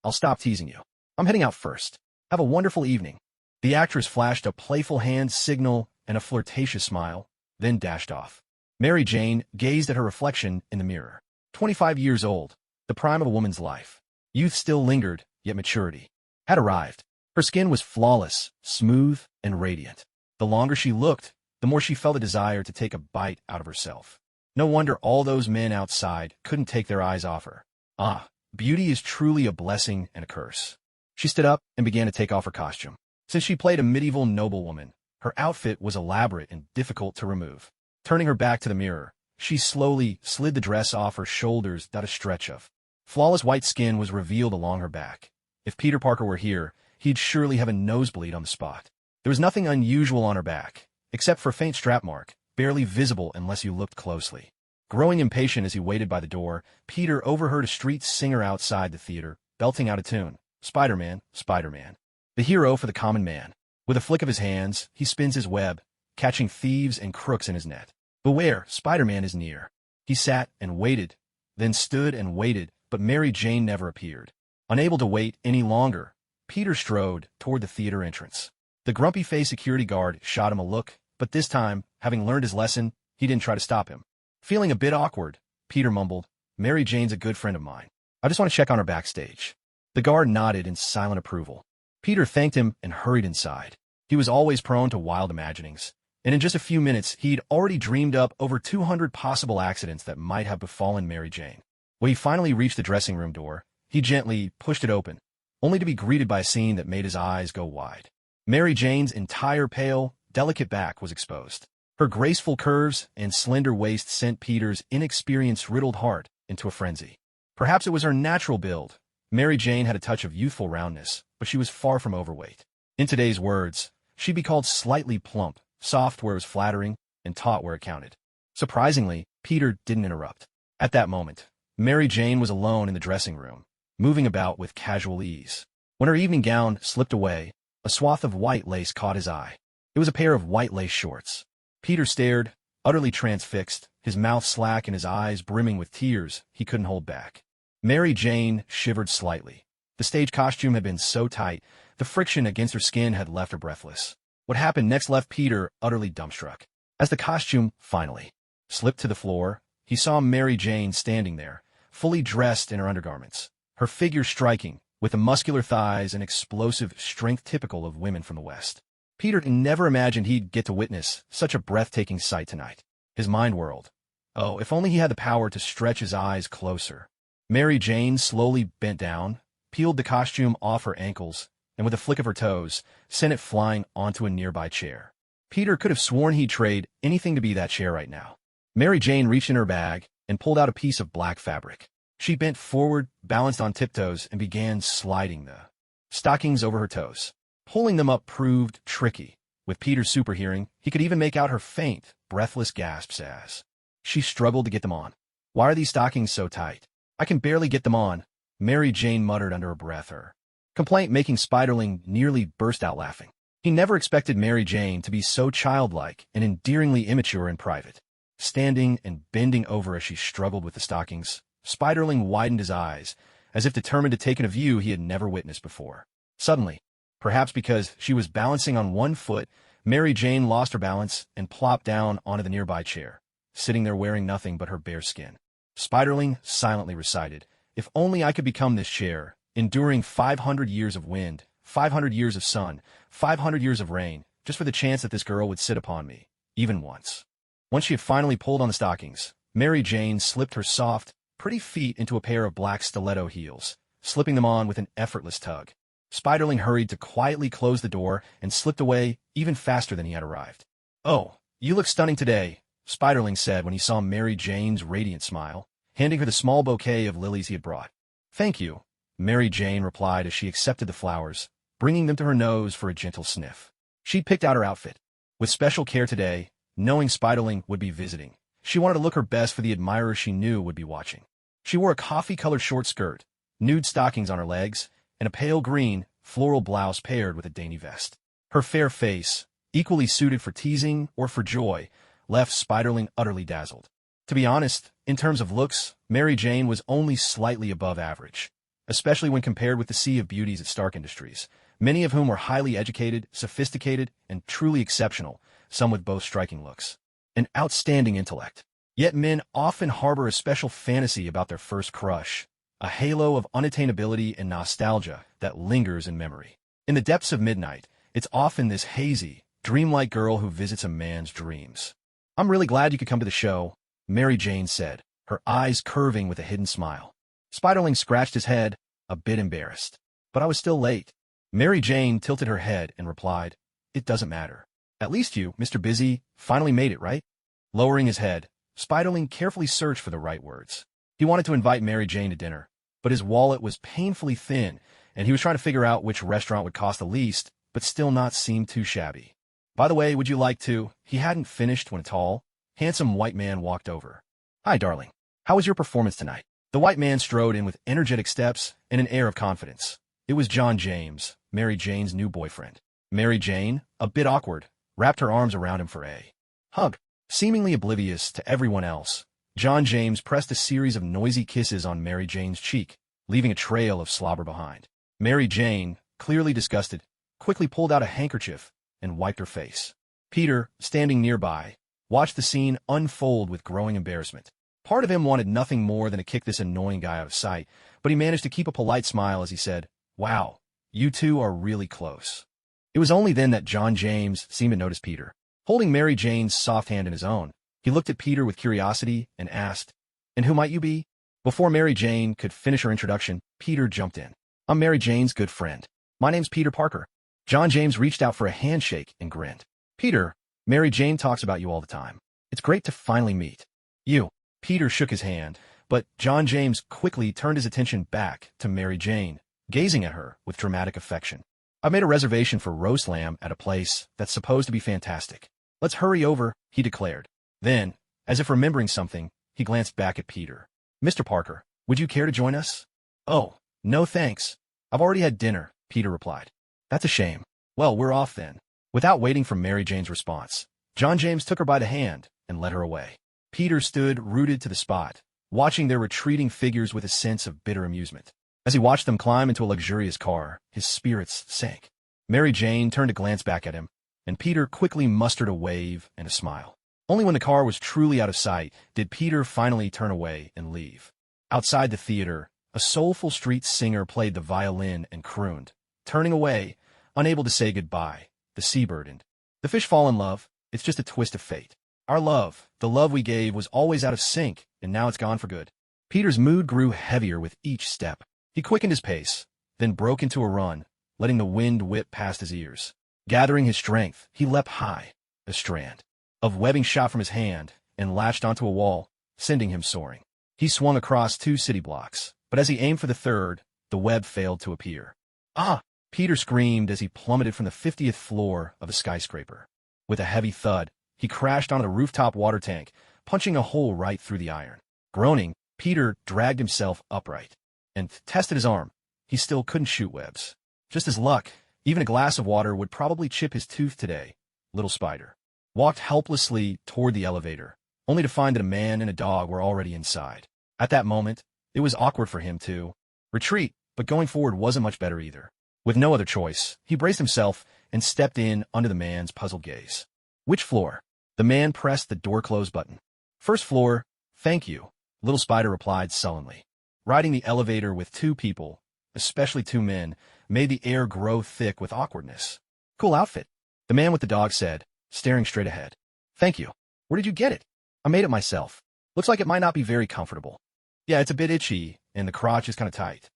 I'll stop teasing you. I'm heading out first. Have a wonderful evening." The actress flashed a playful hand signal and a flirtatious smile, then dashed off. Mary Jane gazed at her reflection in the mirror. 25 years old, the prime of a woman's life. Youth still lingered, yet maturity had arrived. Her skin was flawless, smooth, and radiant. The longer she looked, the more she felt a desire to take a bite out of herself. No wonder all those men outside couldn't take their eyes off her. Ah, beauty is truly a blessing and a curse. She stood up and began to take off her costume. Since she played a medieval noblewoman, her outfit was elaborate and difficult to remove. Turning her back to the mirror, she slowly slid the dress off her shoulders without a stretch of. Flawless white skin was revealed along her back. If Peter Parker were here, he'd surely have a nosebleed on the spot. There was nothing unusual on her back, except for a faint strap mark, barely visible unless you looked closely. Growing impatient as he waited by the door, Peter overheard a street singer outside the theater, belting out a tune. Spider-Man, Spider-Man. The hero for the common man. With a flick of his hands, he spins his web, catching thieves and crooks in his net. Beware, Spider-Man is near. He sat and waited, then stood and waited, but Mary Jane never appeared. Unable to wait any longer, Peter strode toward the theater entrance. The grumpy-faced security guard shot him a look, but this time, having learned his lesson, he didn't try to stop him. Feeling a bit awkward, Peter mumbled, Mary Jane's a good friend of mine. I just want to check on her backstage. The guard nodded in silent approval. Peter thanked him and hurried inside. He was always prone to wild imaginings, and in just a few minutes he'd already dreamed up over 200 possible accidents that might have befallen Mary Jane. When he finally reached the dressing room door, he gently pushed it open, only to be greeted by a scene that made his eyes go wide. Mary Jane's entire pale, delicate back was exposed. Her graceful curves and slender waist sent Peter's inexperienced, riddled heart into a frenzy. Perhaps it was her natural build. Mary Jane had a touch of youthful roundness, but she was far from overweight. In today's words, she'd be called slightly plump, soft where it was flattering, and taut where it counted. Surprisingly, Peter didn't interrupt. At that moment, Mary Jane was alone in the dressing room, moving about with casual ease. When her evening gown slipped away, a swath of white lace caught his eye. It was a pair of white lace shorts. Peter stared, utterly transfixed, his mouth slack and his eyes brimming with tears he couldn't hold back. Mary Jane shivered slightly. The stage costume had been so tight, the friction against her skin had left her breathless. What happened next left Peter utterly dumbstruck. As the costume finally slipped to the floor, he saw Mary Jane standing there, fully dressed in her undergarments, her figure striking, with the muscular thighs and explosive strength typical of women from the West. Peter never imagined he'd get to witness such a breathtaking sight tonight. His mind whirled. Oh, if only he had the power to stretch his eyes closer. Mary Jane slowly bent down, peeled the costume off her ankles, and with a flick of her toes, sent it flying onto a nearby chair. Peter could have sworn he'd trade anything to be that chair right now. Mary Jane reached in her bag and pulled out a piece of black fabric. She bent forward, balanced on tiptoes, and began sliding the stockings over her toes. Pulling them up proved tricky. With Peter's super hearing, he could even make out her faint, breathless gasps as she struggled to get them on. "Why are these stockings so tight? I can barely get them on," Mary Jane muttered under her breath, her complaint making Spiderling nearly burst out laughing. He never expected Mary Jane to be so childlike and endearingly immature in private. Standing and bending over as she struggled with the stockings, Spiderling widened his eyes, as if determined to take in a view he had never witnessed before. Suddenly, perhaps because she was balancing on one foot, Mary Jane lost her balance and plopped down onto the nearby chair, sitting there wearing nothing but her bare skin. Spiderling silently recited, "If only I could become this chair, enduring 500 years of wind, 500 years of sun, 500 years of rain, just for the chance that this girl would sit upon me, even once." Once she had finally pulled on the stockings, Mary Jane slipped her soft, pretty feet into a pair of black stiletto heels, slipping them on with an effortless tug. Spiderling hurried to quietly close the door and slipped away even faster than he had arrived. "Oh, you look stunning today," Spiderling said when he saw Mary Jane's radiant smile, handing her the small bouquet of lilies he had brought. "Thank you," Mary Jane replied as she accepted the flowers, bringing them to her nose for a gentle sniff. She'd picked out her outfit with special care today, knowing Spiderling would be visiting. She wanted to look her best for the admirers she knew would be watching. She wore a coffee-colored short skirt, nude stockings on her legs, and a pale green, floral blouse paired with a dainty vest. Her fair face, equally suited for teasing or for joy, left Spiderling utterly dazzled. To be honest, in terms of looks, Mary Jane was only slightly above average, especially when compared with the sea of beauties at Stark Industries, many of whom were highly educated, sophisticated, and truly exceptional, some with both striking looks and outstanding intellect. Yet men often harbor a special fantasy about their first crush, a halo of unattainability and nostalgia that lingers in memory. In the depths of midnight, it's often this hazy, dreamlike girl who visits a man's dreams. "I'm really glad you could come to the show," Mary Jane said, her eyes curving with a hidden smile. Spiderling scratched his head, a bit embarrassed. "But I was still late." Mary Jane tilted her head and replied, "It doesn't matter. At least you, Mr. Busy, finally made it, right?" Lowering his head, Spiderling carefully searched for the right words. He wanted to invite Mary Jane to dinner, but his wallet was painfully thin, and he was trying to figure out which restaurant would cost the least, but still not seem too shabby. "By the way, would you like to—" He hadn't finished when a tall, handsome white man walked over. "Hi, darling. How was your performance tonight?" The white man strode in with energetic steps and an air of confidence. It was John James, Mary Jane's new boyfriend. Mary Jane, a bit awkward, wrapped her arms around him for a hug. Seemingly oblivious to everyone else, John James pressed a series of noisy kisses on Mary Jane's cheek, leaving a trail of slobber behind. Mary Jane, clearly disgusted, quickly pulled out a handkerchief and wiped her face. Peter, standing nearby, watched the scene unfold with growing embarrassment. Part of him wanted nothing more than to kick this annoying guy out of sight, but he managed to keep a polite smile as he said, "Wow, you two are really close." It was only then that John James seemed to notice Peter. Holding Mary Jane's soft hand in his own, he looked at Peter with curiosity and asked, "And who might you be?" Before Mary Jane could finish her introduction, Peter jumped in. "I'm Mary Jane's good friend. My name's Peter Parker." John James reached out for a handshake and grinned. Peter, Mary Jane talks about you all the time. It's great to finally meet you. Peter shook his hand, but John James quickly turned his attention back to Mary Jane, gazing at her with dramatic affection. I've made a reservation for roast lamb at a place that's supposed to be fantastic. Let's hurry over, he declared. Then, as if remembering something, he glanced back at Peter. Mr. Parker, would you care to join us? Oh, no thanks. I've already had dinner, Peter replied. That's a shame. Well, we're off then. Without waiting for Mary Jane's response, John James took her by the hand and led her away. Peter stood rooted to the spot, watching their retreating figures with a sense of bitter amusement. As he watched them climb into a luxurious car, his spirits sank. Mary Jane turned to glance back at him, and Peter quickly mustered a wave and a smile. Only when the car was truly out of sight did Peter finally turn away and leave. Outside the theater, a soulful street singer played the violin and crooned. Turning away, unable to say goodbye, the sea burdened. The fish fall in love, it's just a twist of fate. Our love, the love we gave, was always out of sync, and now it's gone for good. Peter's mood grew heavier with each step. He quickened his pace, then broke into a run, letting the wind whip past his ears. Gathering his strength, he leapt high. A strand of webbing shot from his hand and latched onto a wall, sending him soaring. He swung across 2 city blocks, but as he aimed for the third, the web failed to appear. Ah! Peter screamed as he plummeted from the 50th floor of a skyscraper. With a heavy thud, he crashed onto the rooftop water tank, punching a hole right through the iron. Groaning, Peter dragged himself upright and tested his arm. He still couldn't shoot webs. Just his luck, even a glass of water would probably chip his tooth today. Little Spider walked helplessly toward the elevator, only to find that a man and a dog were already inside. At that moment, it was awkward for him to retreat, but going forward wasn't much better either. With no other choice, he braced himself and stepped in under the man's puzzled gaze. Which floor? The man pressed the door close button. First floor, thank you, Little Spider replied sullenly. Riding the elevator with 2 people, especially 2 men, made the air grow thick with awkwardness. Cool outfit, the man with the dog said, staring straight ahead. Thank you. Where did you get it? I made it myself. Looks like it might not be very comfortable. Yeah, it's a bit itchy, and the crotch is kind of tight.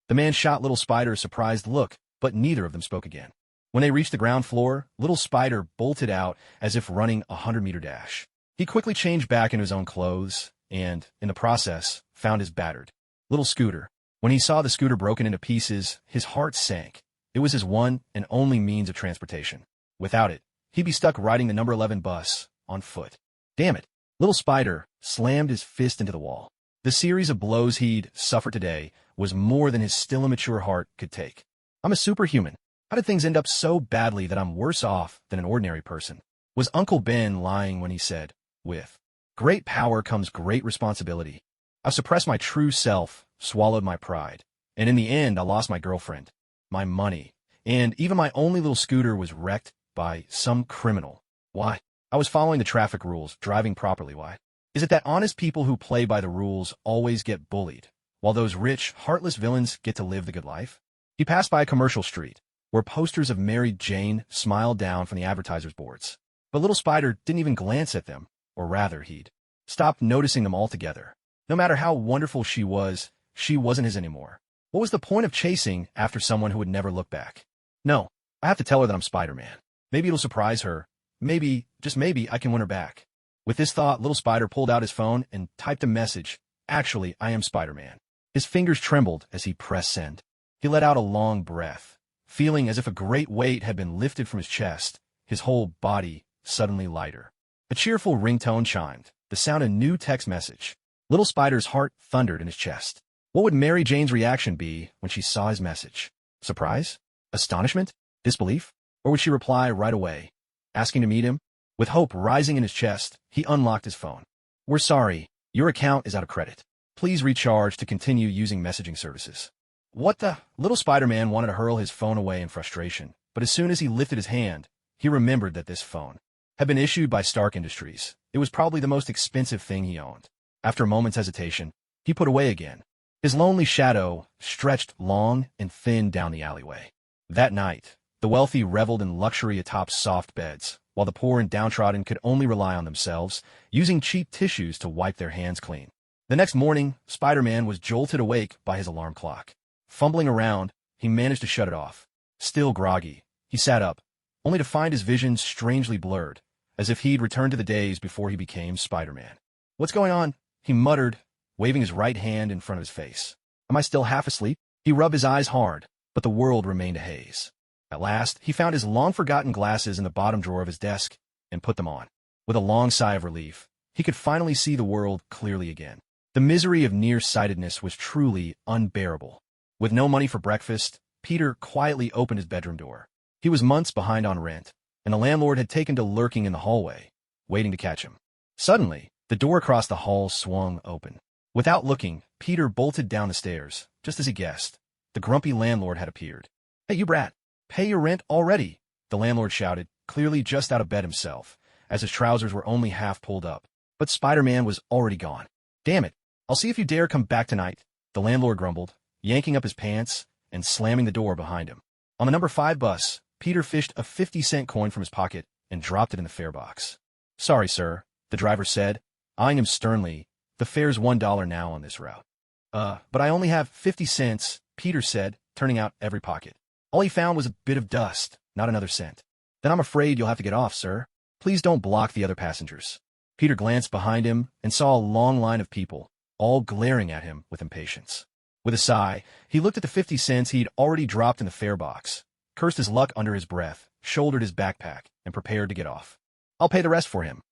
The man shot Little Spider a surprised look, but neither of them spoke again. When they reached the ground floor, Little Spider bolted out as if running a 100-meter dash. He quickly changed back into his own clothes, and, in the process, found his battered little scooter. When he saw the scooter broken into pieces, his heart sank. It was his one and only means of transportation. Without it, he'd be stuck riding the number 11 bus, on foot. Damn it. Little Spider slammed his fist into the wall. The series of blows he'd suffered today was more than his still immature heart could take. I'm a superhuman. How did things end up so badly that I'm worse off than an ordinary person? Was Uncle Ben lying when he said, with great power comes great responsibility? I suppressed my true self, swallowed my pride, and in the end I lost my girlfriend, my money, and even my only little scooter was wrecked by some criminal. Why? I was following the traffic rules, driving properly. Why? Is it that honest people who play by the rules always get bullied, while those rich, heartless villains get to live the good life? He passed by a commercial street, where posters of Mary Jane smiled down from the advertisers' boards. But Little Spider didn't even glance at them, or rather he'd stopped noticing them altogether. No matter how wonderful she wasn't his anymore. What was the point of chasing after someone who would never look back? No, I have to tell her that I'm Spider-Man. Maybe it'll surprise her. Maybe, just maybe, I can win her back. With this thought, Little Spider pulled out his phone and typed a message. Actually, I am Spider-Man. His fingers trembled as he pressed send. He let out a long breath, feeling as if a great weight had been lifted from his chest, his whole body suddenly lighter. A cheerful ringtone chimed, the sound of a new text message. Little Spider's heart thundered in his chest. What would Mary Jane's reaction be when she saw his message? Surprise? Astonishment? Disbelief? Or would she reply right away, asking to meet him? With hope rising in his chest, he unlocked his phone. We're sorry, your account is out of credit. Please recharge to continue using messaging services. What the? Little Spider-Man wanted to hurl his phone away in frustration, but as soon as he lifted his hand, he remembered that this phone had been issued by Stark Industries. It was probably the most expensive thing he owned. After a moment's hesitation, he put away again. His lonely shadow stretched long and thin down the alleyway. That night, the wealthy reveled in luxury atop soft beds, while the poor and downtrodden could only rely on themselves, using cheap tissues to wipe their hands clean. The next morning, Spider-Man was jolted awake by his alarm clock. Fumbling around, he managed to shut it off. Still groggy, He sat up, only to find his vision strangely blurred, as if he'd returned to the days before he became Spider-Man. "What's going on?" he muttered, waving his right hand in front of his face. "Am I still half asleep?" He rubbed his eyes hard, but the world remained a haze. At last, he found his long-forgotten glasses in the bottom drawer of his desk and put them on. With a long sigh of relief, he could finally see the world clearly again. The misery of nearsightedness was truly unbearable. With no money for breakfast, Peter quietly opened his bedroom door. He was months behind on rent, and the landlord had taken to lurking in the hallway, waiting to catch him. Suddenly, the door across the hall swung open. Without looking, Peter bolted down the stairs, just as he guessed. The grumpy landlord had appeared. "Hey, you brat! Pay your rent already!" the landlord shouted, clearly just out of bed himself, as his trousers were only half pulled up. But Spider-Man was already gone. "Damn it! I'll see if you dare come back tonight," the landlord grumbled, yanking up his pants and slamming the door behind him. On the number 5 bus, Peter fished a 50-cent coin from his pocket and dropped it in the fare box. "Sorry, sir," the driver said, eyeing him sternly. "The fare's $1 now on this route." But I only have 50 cents, Peter said, turning out every pocket. All he found was a bit of dust, not another cent. "Then I'm afraid you'll have to get off, sir. Please don't block the other passengers." Peter glanced behind him and saw a long line of people, all glaring at him with impatience. With a sigh, he looked at the 50 cents he'd already dropped in the fare box, cursed his luck under his breath, shouldered his backpack, and prepared to get off. "I'll pay the rest for him."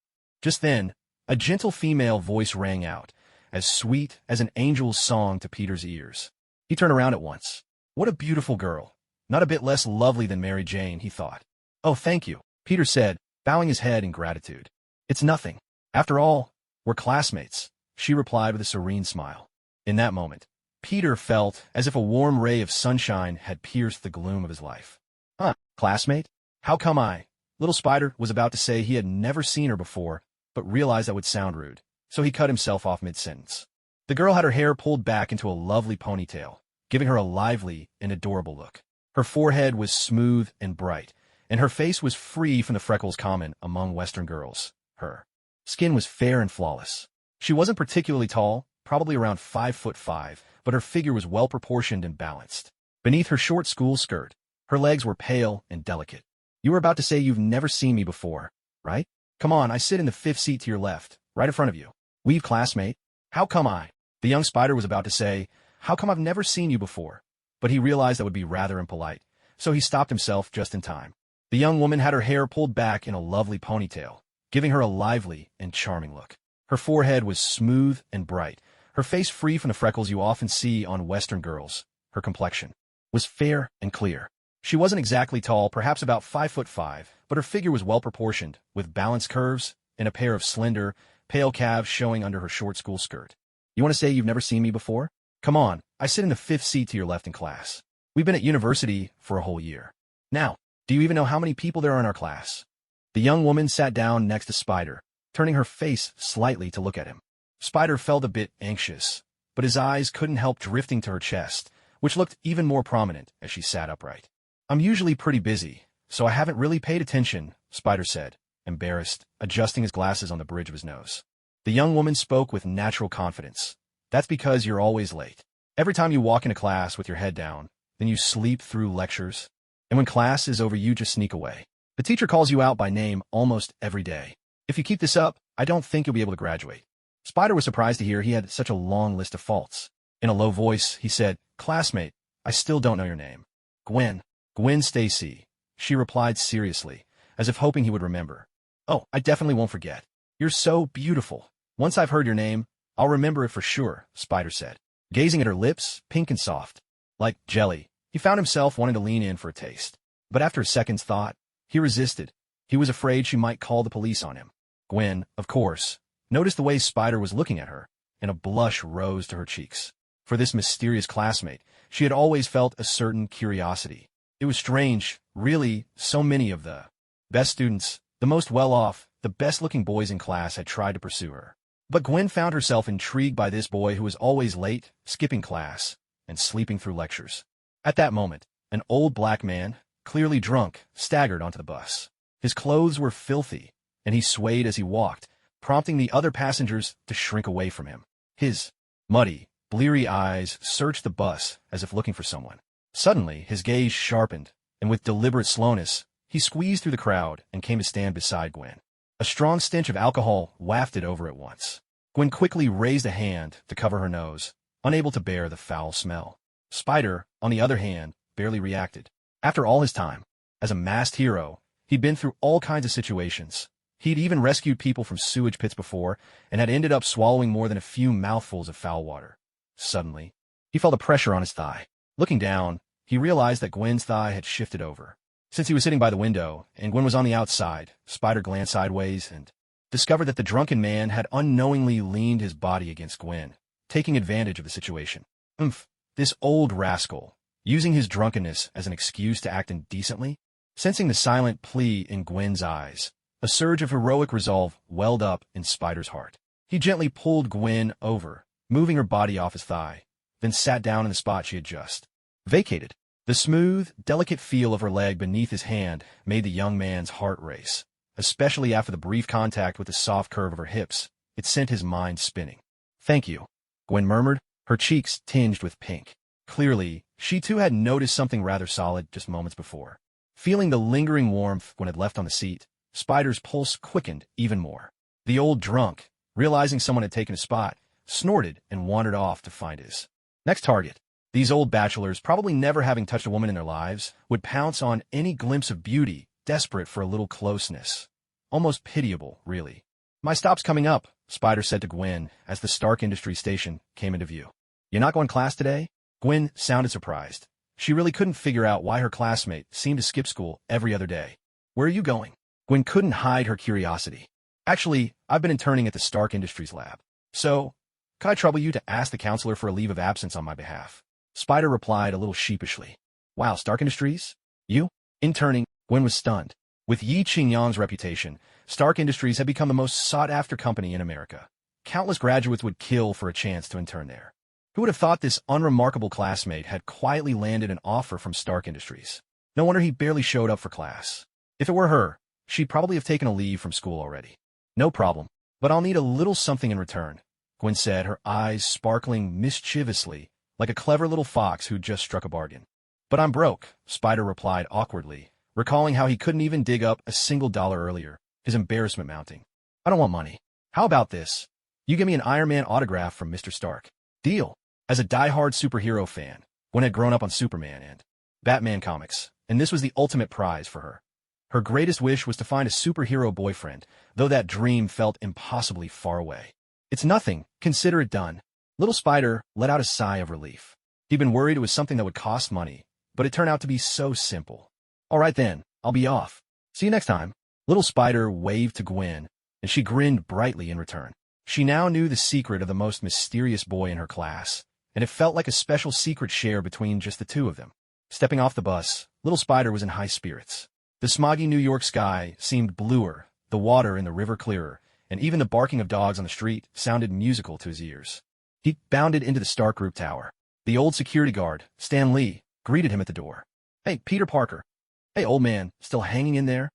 Just then, a gentle female voice rang out, as sweet as an angel's song to Peter's ears. He turned around at once. What a beautiful girl. Not a bit less lovely than Mary Jane, he thought. "Oh, thank you," Peter said, bowing his head in gratitude. "It's nothing. After all, we're classmates," she replied with a serene smile. In that moment, Peter felt as if a warm ray of sunshine had pierced the gloom of his life. Classmate? How come I? Little Spider was about to say he had never seen her before, but realized that would sound rude, so he cut himself off mid-sentence. The girl had her hair pulled back into a lovely ponytail, giving her a lively and adorable look. Her forehead was smooth and bright, and her face was free from the freckles common among Western girls. Her skin was fair and flawless. She wasn't particularly tall, probably around 5'5", but her figure was well-proportioned and balanced. Beneath her short school skirt, her legs were pale and delicate. "You were about to say you've never seen me before, right? Come on, I sit in the 5th seat to your left, right in front of you. We've classmate. How come I?" The young Spider was about to say, "How come I've never seen you before?" But he realized that would be rather impolite, so he stopped himself just in time. The young woman had her hair pulled back in a lovely ponytail, giving her a lively and charming look. Her forehead was smooth and bright, her face free from the freckles you often see on Western girls. Her complexion was fair and clear. She wasn't exactly tall, perhaps about 5'5", but her figure was well-proportioned, with balanced curves and a pair of slender, pale calves showing under her short school skirt. "You want to say you've never seen me before? Come on, I sit in the 5th seat to your left in class. We've been at university for a whole year. Now, do you even know how many people there are in our class?" The young woman sat down next to Spider, turning her face slightly to look at him. Spider felt a bit anxious, but his eyes couldn't help drifting to her chest, which looked even more prominent as she sat upright. "I'm usually pretty busy, so I haven't really paid attention," Spider said, embarrassed, adjusting his glasses on the bridge of his nose. The young woman spoke with natural confidence. "That's because you're always late. Every time you walk into class with your head down, then you sleep through lectures. And when class is over, you just sneak away. The teacher calls you out by name almost every day. If you keep this up, I don't think you'll be able to graduate." Spider was surprised to hear he had such a long list of faults. In a low voice, he said, "Classmate, I still don't know your name." Gwen Stacy," she replied seriously, as if hoping he would remember. "Oh, I definitely won't forget. You're so beautiful. Once I've heard your name, I'll remember it for sure," Spider said, gazing at her lips, pink and soft, like jelly. He found himself wanting to lean in for a taste. But after a second's thought, he resisted. He was afraid she might call the police on him. Gwen, of course, noticed the way Spider was looking at her, and a blush rose to her cheeks. For this mysterious classmate, she had always felt a certain curiosity. It was strange, really, so many of the best students, the most well-off, the best-looking boys in class had tried to pursue her. But Gwen found herself intrigued by this boy who was always late, skipping class, and sleeping through lectures. At that moment, an old black man, clearly drunk, staggered onto the bus. His clothes were filthy, and he swayed as he walked, prompting the other passengers to shrink away from him. His muddy, bleary eyes searched the bus as if looking for someone. Suddenly, his gaze sharpened, and with deliberate slowness, he squeezed through the crowd and came to stand beside Gwen. A strong stench of alcohol wafted over at once. Gwen quickly raised a hand to cover her nose, unable to bear the foul smell. Spider, on the other hand, barely reacted. After all his time, as a masked hero, he'd been through all kinds of situations. He'd even rescued people from sewage pits before and had ended up swallowing more than a few mouthfuls of foul water. Suddenly, he felt a pressure on his thigh. Looking down, he realized that Gwen's thigh had shifted over. Since he was sitting by the window and Gwen was on the outside, Spider glanced sideways and discovered that the drunken man had unknowingly leaned his body against Gwen, taking advantage of the situation. This old rascal, using his drunkenness as an excuse to act indecently? Sensing the silent plea in Gwen's eyes, a surge of heroic resolve welled up in Spider's heart. He gently pulled Gwen over, moving her body off his thigh, then sat down in the spot she had just vacated. The smooth, delicate feel of her leg beneath his hand made the young man's heart race, especially after the brief contact with the soft curve of her hips. It sent his mind spinning. "Thank you," Gwen murmured, her cheeks tinged with pink. Clearly, she too had noticed something rather solid just moments before. Feeling the lingering warmth Gwen had left on the seat, Spider's pulse quickened even more. The old drunk, realizing someone had taken his spot, snorted and wandered off to find his next target. These old bachelors, probably never having touched a woman in their lives, would pounce on any glimpse of beauty, desperate for a little closeness. Almost pitiable, really. "My stop's coming up," Spider said to Gwen as the Stark Industries station came into view. "You not going to class today?" Gwen sounded surprised. She really couldn't figure out why her classmate seemed to skip school every other day. "Where are you going?" Gwen couldn't hide her curiosity. "Actually, I've been interning at the Stark Industries lab. So, could I trouble you to ask the counselor for a leave of absence on my behalf?" Spider replied a little sheepishly. "Wow, Stark Industries? You? Interning?" Gwen was stunned. With Yi Qingyang's reputation, Stark Industries had become the most sought-after company in America. Countless graduates would kill for a chance to intern there. Who would have thought this unremarkable classmate had quietly landed an offer from Stark Industries? No wonder he barely showed up for class. If it were her, she'd probably have taken a leave from school already. "No problem, but I'll need a little something in return," Gwen said, her eyes sparkling mischievously, like a clever little fox who'd just struck a bargain. "But I'm broke," Spider replied awkwardly, recalling how he couldn't even dig up a single dollar earlier, his embarrassment mounting. "I don't want money. How about this? You give me an Iron Man autograph from Mr. Stark." "Deal." As a die-hard superhero fan, Gwen had grown up on Superman and Batman comics, and this was the ultimate prize for her. Her greatest wish was to find a superhero boyfriend, though that dream felt impossibly far away. "It's nothing. Consider it done." Little Spider let out a sigh of relief. He'd been worried it was something that would cost money, but it turned out to be so simple. "All right then, I'll be off. See you next time." Little Spider waved to Gwen, and she grinned brightly in return. She now knew the secret of the most mysterious boy in her class, and it felt like a special secret share between just the two of them. Stepping off the bus, Little Spider was in high spirits. The smoggy New York sky seemed bluer, the water in the river clearer, and even the barking of dogs on the street sounded musical to his ears. He bounded into the Stark Group tower. The old security guard, Stan Lee, greeted him at the door. "Hey, Peter Parker." "Hey, old man, still hanging in there?"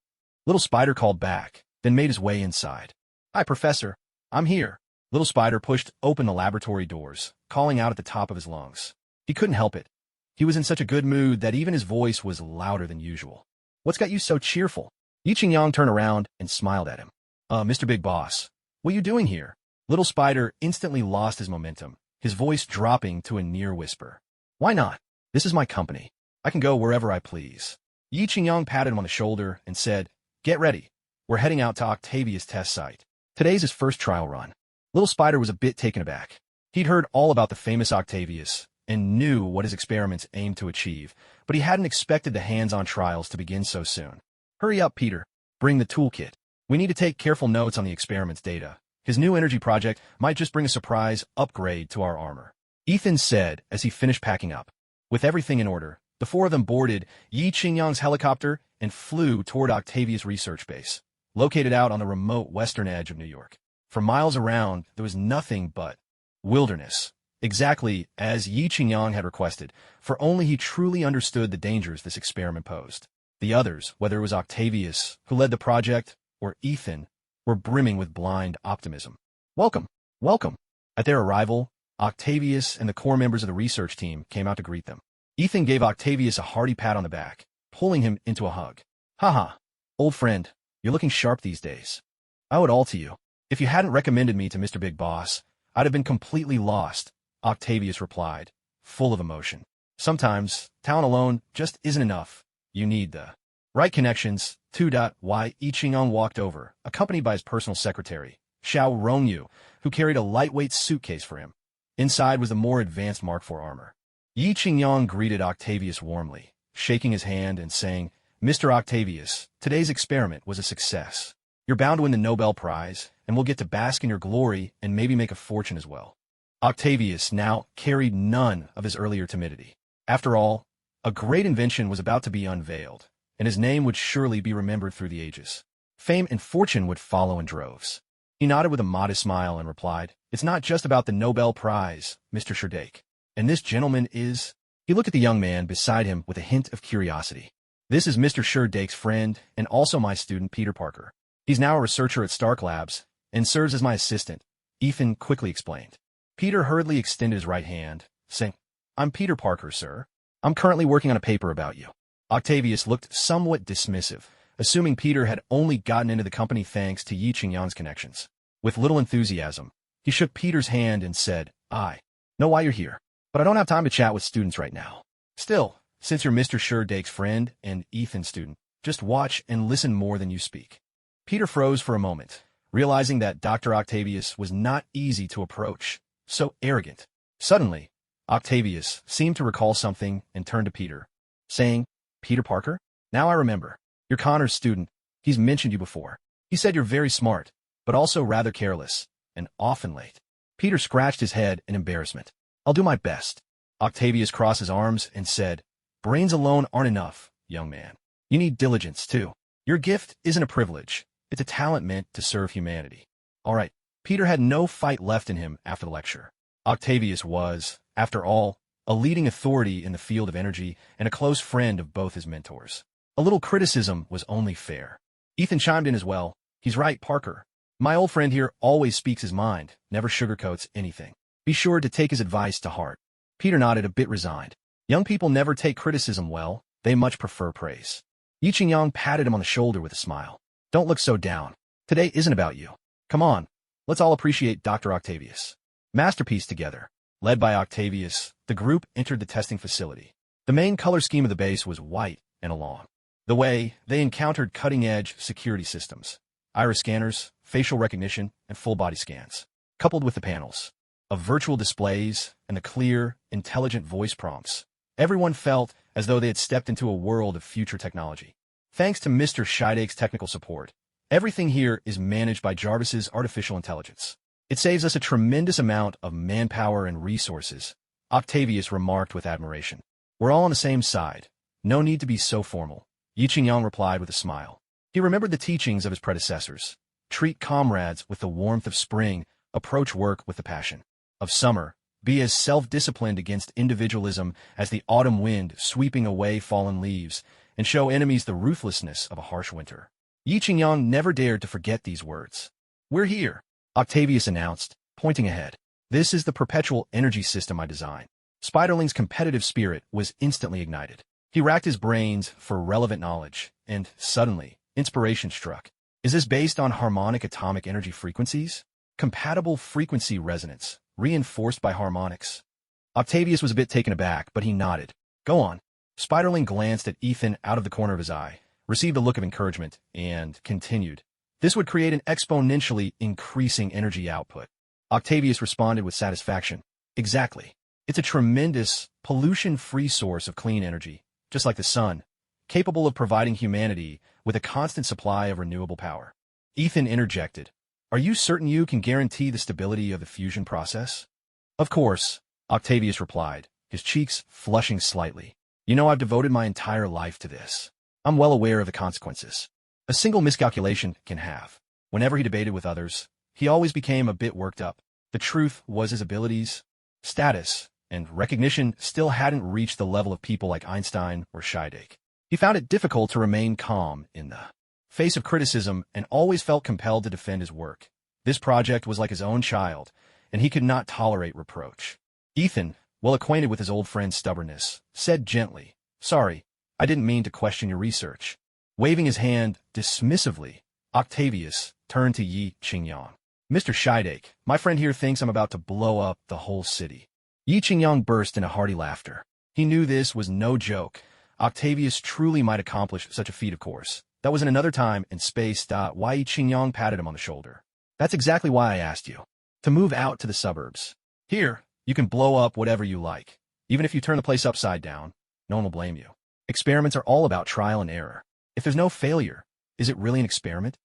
Little Spider called back, then made his way inside. "Hi, Professor. I'm here." Little Spider pushed open the laboratory doors, calling out at the top of his lungs. He couldn't help it. He was in such a good mood that even his voice was louder than usual. "What's got you so cheerful?" Yi Qingyang turned around and smiled at him. Mr. Big Boss, what are you doing here?" Little Spider instantly lost his momentum, his voice dropping to a near whisper. "Why not? This is my company. I can go wherever I please." Yi Qingyang patted him on the shoulder and said, "Get ready. We're heading out to Octavia's test site. Today's his first trial run." Little Spider was a bit taken aback. He'd heard all about the famous Octavius and knew what his experiments aimed to achieve, but he hadn't expected the hands-on trials to begin so soon. "Hurry up, Peter. Bring the toolkit. We need to take careful notes on the experiment's data. His new energy project might just bring a surprise upgrade to our armor," Ethan said as he finished packing up. With everything in order, the four of them boarded Yi Qingyang's helicopter and flew toward Octavia's research base, located out on the remote western edge of New York. For miles around, there was nothing but wilderness, exactly as Yi Qingyang had requested, for only he truly understood the dangers this experiment posed. The others, whether it was Octavius, who led the project, or Ethan, were brimming with blind optimism. "Welcome, welcome." At their arrival, Octavius and the core members of the research team came out to greet them. Ethan gave Octavius a hearty pat on the back, pulling him into a hug. Haha, old friend, you're looking sharp these days. I owe it all to you. If you hadn't recommended me to Mr. Big Boss, I'd have been completely lost, Octavius replied, full of emotion. Sometimes, talent alone just isn't enough. You need the right connections. Yi Ichingong walked over, accompanied by his personal secretary, Xiao Rongyu, who carried a lightweight suitcase for him. Inside was the more advanced Mark IV armor. Yi Qingyang greeted Octavius warmly, shaking his hand and saying, Mr. Octavius, today's experiment was a success. You're bound to win the Nobel Prize, and we'll get to bask in your glory and maybe make a fortune as well. Octavius now carried none of his earlier timidity. After all, a great invention was about to be unveiled, and his name would surely be remembered through the ages. Fame and fortune would follow in droves. He nodded with a modest smile and replied, It's not just about the Nobel Prize, Mr. Sherdake. And this gentleman is... He looked at the young man beside him with a hint of curiosity. This is Mr. Sherdake's friend and also my student Peter Parker. He's now a researcher at Stark Labs and serves as my assistant, Ethan quickly explained. Peter hurriedly extended his right hand, saying, I'm Peter Parker, sir. I'm currently working on a paper about you. Octavius looked somewhat dismissive, assuming Peter had only gotten into the company thanks to Yi Qingyang's connections. With little enthusiasm, he shook Peter's hand and said, I know why you're here, but I don't have time to chat with students right now. Still, since you're Mr. Sherdake's friend and Ethan's student, just watch and listen more than you speak. Peter froze for a moment, realizing that Dr. Octavius was not easy to approach, so arrogant. Suddenly, Octavius seemed to recall something and turned to Peter, saying, Peter Parker? Now I remember. You're Connor's student. He's mentioned you before. He said you're very smart, but also rather careless, and often late. Peter scratched his head in embarrassment. I'll do my best. Octavius crossed his arms and said, Brains alone aren't enough, young man. You need diligence, too. Your gift isn't a privilege. It's a talent meant to serve humanity. All right. Peter had no fight left in him after the lecture. Octavius was, after all, a leading authority in the field of energy and a close friend of both his mentors. A little criticism was only fair. Ethan chimed in as well. He's right, Parker. My old friend here always speaks his mind, never sugarcoats anything. Be sure to take his advice to heart. Peter nodded a bit resigned. Young people never take criticism well. They much prefer praise. Yi Qingyang patted him on the shoulder with a smile. Don't look so down. Today isn't about you. Come on. Let's all appreciate Dr. Octavius. Masterpiece together. Led by Octavius, the group entered the testing facility. The main color scheme of the base was white and along the way, they encountered cutting-edge security systems, iris scanners, facial recognition, and full-body scans, coupled with the panels of virtual displays and the clear, intelligent voice prompts. Everyone felt as though they had stepped into a world of future technology. Thanks to Mr. Sherdake's technical support, everything here is managed by Jarvis's artificial intelligence. It saves us a tremendous amount of manpower and resources, Octavius remarked with admiration. We're all on the same side. No need to be so formal, Yi Qingyang replied with a smile. He remembered the teachings of his predecessors. Treat comrades with the warmth of spring, approach work with the passion of summer, be as self-disciplined against individualism as the autumn wind sweeping away fallen leaves, and show enemies the ruthlessness of a harsh winter. Yi Qingyang never dared to forget these words. We're here, Octavius announced, pointing ahead. This is the perpetual energy system I designed. Spiderling's competitive spirit was instantly ignited. He racked his brains for relevant knowledge, and suddenly, inspiration struck. Is this based on harmonic atomic energy frequencies? Compatible frequency resonance, reinforced by harmonics. Octavius was a bit taken aback, but he nodded. Go on. Spiderling glanced at Ethan out of the corner of his eye, received a look of encouragement, and continued. This would create an exponentially increasing energy output. Octavius responded with satisfaction. Exactly. It's a tremendous, pollution-free source of clean energy, just like the sun, capable of providing humanity with a constant supply of renewable power. Ethan interjected. Are you certain you can guarantee the stability of the fusion process? Of course, Octavius replied, his cheeks flushing slightly. You know I've devoted my entire life to this. I'm well aware of the consequences a single miscalculation can have. Whenever he debated with others, he always became a bit worked up. The truth was his abilities, status, and recognition still hadn't reached the level of people like Einstein or Sherdake. He found it difficult to remain calm in the face of criticism and always felt compelled to defend his work. This project was like his own child, and he could not tolerate reproach. Ethan, well acquainted with his old friend's stubbornness, said gently, Sorry, I didn't mean to question your research. Waving his hand dismissively, Octavius turned to Yi Qingyang. Mr. Scheidake, my friend here thinks I'm about to blow up the whole city. Yi Qingyang burst into hearty laughter. He knew this was no joke. Octavius truly might accomplish such a feat, of course. That was in another time and space. Yi Qingyang patted him on the shoulder. That's exactly why I asked you. To move out to the suburbs. Here, you can blow up whatever you like. Even if you turn the place upside down, no one will blame you. Experiments are all about trial and error. If there's no failure, is it really an experiment?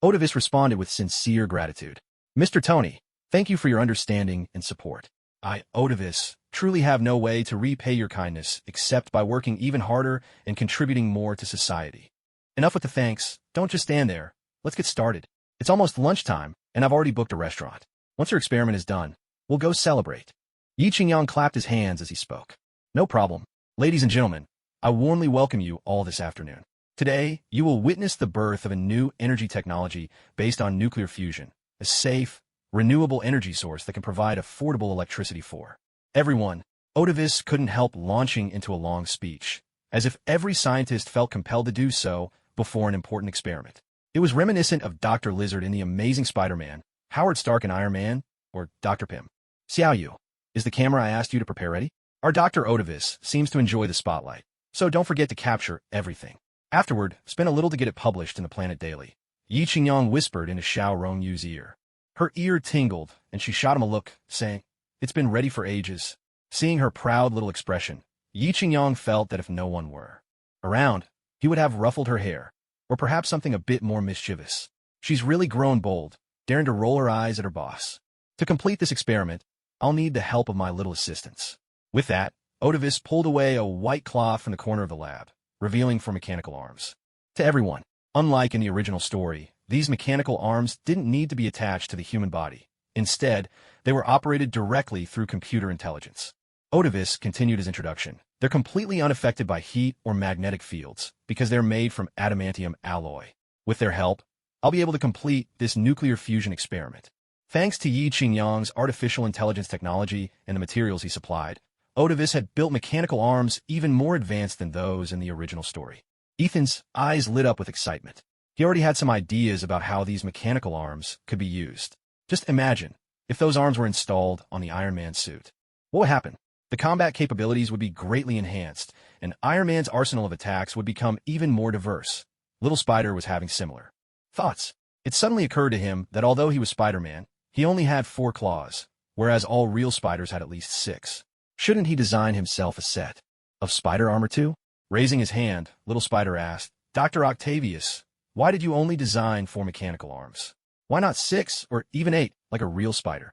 Otavis responded with sincere gratitude. Mr. Tony, thank you for your understanding and support. I, Otavis, truly have no way to repay your kindness except by working even harder and contributing more to society. Enough with the thanks. Don't just stand there. Let's get started. It's almost lunchtime, and I've already booked a restaurant. Once your experiment is done, we'll go celebrate. Yi Qingyang clapped his hands as he spoke. No problem. Ladies and gentlemen, I warmly welcome you all this afternoon. Today, you will witness the birth of a new energy technology based on nuclear fusion, a safe, renewable energy source that can provide affordable electricity for everyone. Otavis couldn't help launching into a long speech, as if every scientist felt compelled to do so before an important experiment. It was reminiscent of Dr. Lizard in The Amazing Spider-Man, Howard Stark in Iron Man, or Dr. Pym. Xiao Yu, is the camera I asked you to prepare ready? Our Dr. Otavis seems to enjoy the spotlight, so don't forget to capture everything. Afterward, spend a little to get it published in the Planet Daily. Yi Qingyang whispered into Xiao Rongyu's ear. Her ear tingled, and she shot him a look, saying, It's been ready for ages. Seeing her proud little expression, Yi Qingyang felt that if no one were around, he would have ruffled her hair, or perhaps something a bit more mischievous. She's really grown bold, daring to roll her eyes at her boss. To complete this experiment, I'll need the help of my little assistants. With that, Otavis pulled away a white cloth from the corner of the lab, revealing 4 mechanical arms. To everyone, unlike in the original story, these mechanical arms didn't need to be attached to the human body. Instead, they were operated directly through computer intelligence. Otavis continued his introduction. They're completely unaffected by heat or magnetic fields because they're made from adamantium alloy. With their help, I'll be able to complete this nuclear fusion experiment. Thanks to Yi Qingyang's artificial intelligence technology and the materials he supplied, Otavis had built mechanical arms even more advanced than those in the original story. Ethan's eyes lit up with excitement. He already had some ideas about how these mechanical arms could be used. Just imagine if those arms were installed on the Iron Man suit. What would happen? The combat capabilities would be greatly enhanced, and Iron Man's arsenal of attacks would become even more diverse. Little Spider was having similar thoughts. It suddenly occurred to him that although he was Spider-Man, he only had 4 claws, whereas all real spiders had at least 6. Shouldn't he design himself a set of spider armor too? Raising his hand, Little Spider asked, Dr. Octavius, why did you only design 4 mechanical arms? Why not 6 or even 8, like a real spider?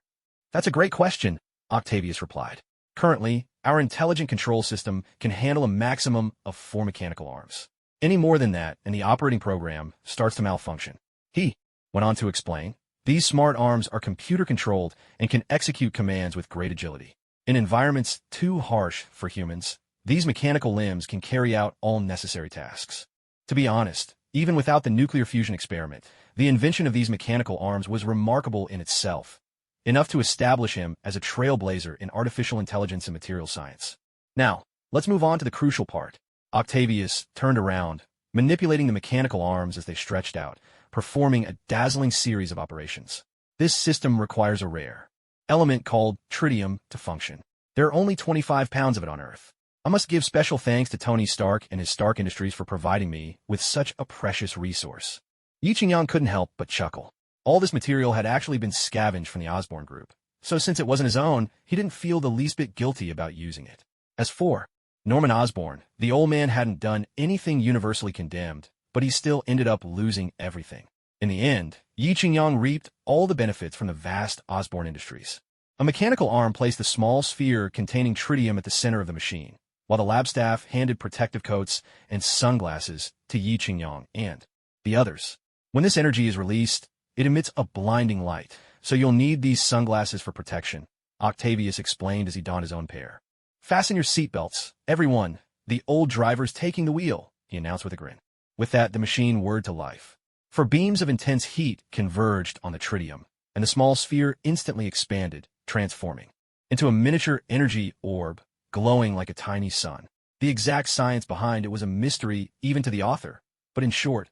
That's a great question, Octavius replied. Currently, our intelligent control system can handle a maximum of 4 mechanical arms. Any more than that, and the operating program starts to malfunction. He went on to explain, these smart arms are computer-controlled and can execute commands with great agility. In environments too harsh for humans, these mechanical limbs can carry out all necessary tasks. To be honest, even without the nuclear fusion experiment, the invention of these mechanical arms was remarkable in itself, enough to establish him as a trailblazer in artificial intelligence and material science. Now, let's move on to the crucial part. Octavius turned around, manipulating the mechanical arms as they stretched out, performing a dazzling series of operations. This system requires a rare element called tritium to function. There are only 25 pounds of it on Earth. I must give special thanks to Tony Stark and his Stark Industries for providing me with such a precious resource. Yi Qingyang couldn't help but chuckle. All this material had actually been scavenged from the Osborn group, so since it wasn't his own, he didn't feel the least bit guilty about using it. As for Norman Osborn, the old man hadn't done anything universally condemned, but he still ended up losing everything. In the end, Yi Qingyang reaped all the benefits from the vast Osborn Industries. A mechanical arm placed a small sphere containing tritium at the center of the machine, while the lab staff handed protective coats and sunglasses to Yi Qingyang and the others. When this energy is released, it emits a blinding light, so you'll need these sunglasses for protection, Octavius explained as he donned his own pair. Fasten your seatbelts, everyone. The old driver's taking the wheel, he announced with a grin. With that, the machine whirred to life. For beams of intense heat converged on the tritium, and the small sphere instantly expanded, transforming into a miniature energy orb glowing like a tiny sun. The exact science behind it was a mystery even to the author. But in short,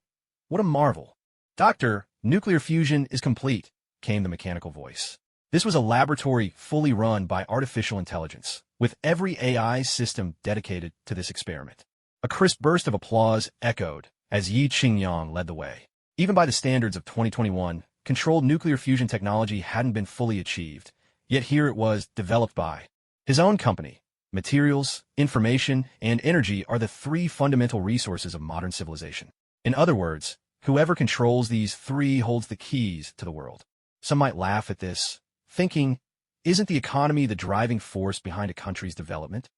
what a marvel. "Doctor, nuclear fusion is complete," came the mechanical voice. This was a laboratory fully run by artificial intelligence, with every AI system dedicated to this experiment. A crisp burst of applause echoed as Yi Qingyang led the way. Even by the standards of 2021, controlled nuclear fusion technology hadn't been fully achieved, yet here it was, developed by his own company. Materials, information, and energy are the three fundamental resources of modern civilization. In other words, whoever controls these three holds the keys to the world. Some might laugh at this, thinking, isn't the economy the driving force behind a country's development?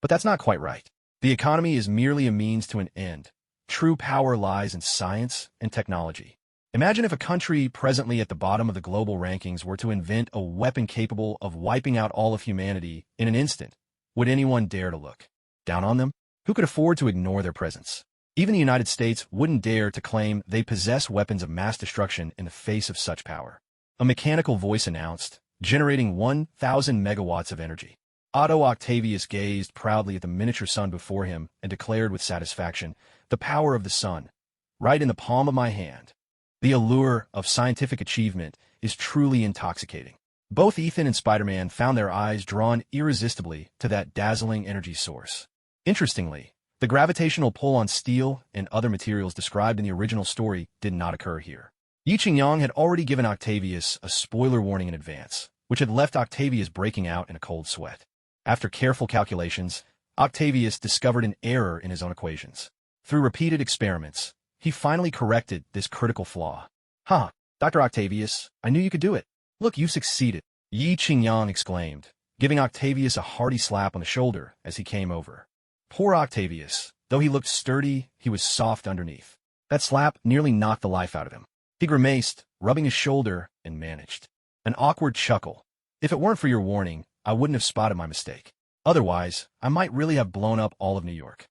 But that's not quite right. The economy is merely a means to an end. True power lies in science and technology. Imagine if a country presently at the bottom of the global rankings were to invent a weapon capable of wiping out all of humanity in an instant. Would anyone dare to look down on them? Who could afford to ignore their presence? Even the United States wouldn't dare to claim they possess weapons of mass destruction in the face of such power. A mechanical voice announced, generating 1,000 megawatts of energy. Otto Octavius gazed proudly at the miniature sun before him and declared with satisfaction, "The power of the sun, right in the palm of my hand." The allure of scientific achievement is truly intoxicating. Both Ethan and Spider-Man found their eyes drawn irresistibly to that dazzling energy source. Interestingly, the gravitational pull on steel and other materials described in the original story did not occur here. Yi Qingyang had already given Octavius a spoiler warning in advance, which had left Octavius breaking out in a cold sweat. After careful calculations, Octavius discovered an error in his own equations. Through repeated experiments, he finally corrected this critical flaw. Dr. Octavius, I knew you could do it. Look, you succeeded," Yi Qingyang exclaimed, giving Octavius a hearty slap on the shoulder as he came over. Poor Octavius, though he looked sturdy, he was soft underneath. That slap nearly knocked the life out of him. He grimaced, rubbing his shoulder, and managed an awkward chuckle. "If it weren't for your warning, I wouldn't have spotted my mistake. Otherwise, I might really have blown up all of New York."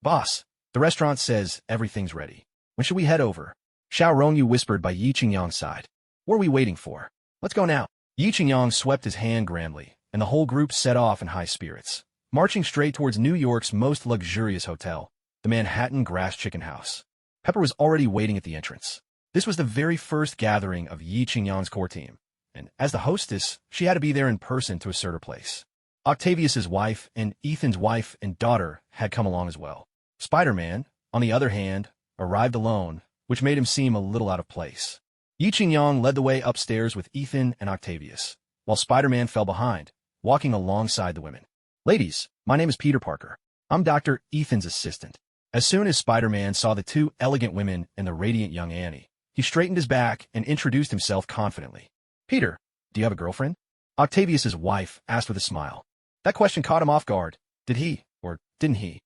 "Boss, the restaurant says everything's ready. When should we head over?" Xiao Rongyu whispered by Yi Qingyang's side. "What are we waiting for? Let's go now." Yi Qingyang swept his hand grandly, and the whole group set off in high spirits, marching straight towards New York's most luxurious hotel, the Manhattan Grass Chicken House. Pepper was already waiting at the entrance. This was the very first gathering of Yi Qingyang's core team, and as the hostess, she had to be there in person to assert her place. Octavius's wife and Ethan's wife and daughter had come along as well. Spider-Man, on the other hand, arrived alone, which made him seem a little out of place. Yi Qingyang led the way upstairs with Ethan and Octavius, while Spider-Man fell behind, walking alongside the women. "Ladies, my name is Peter Parker. I'm Dr. Ethan's assistant." As soon as Spider-Man saw the two elegant women and the radiant young Annie, he straightened his back and introduced himself confidently. "Peter, do you have a girlfriend?" Octavius's wife asked with a smile. That question caught him off guard. Did he, or didn't he?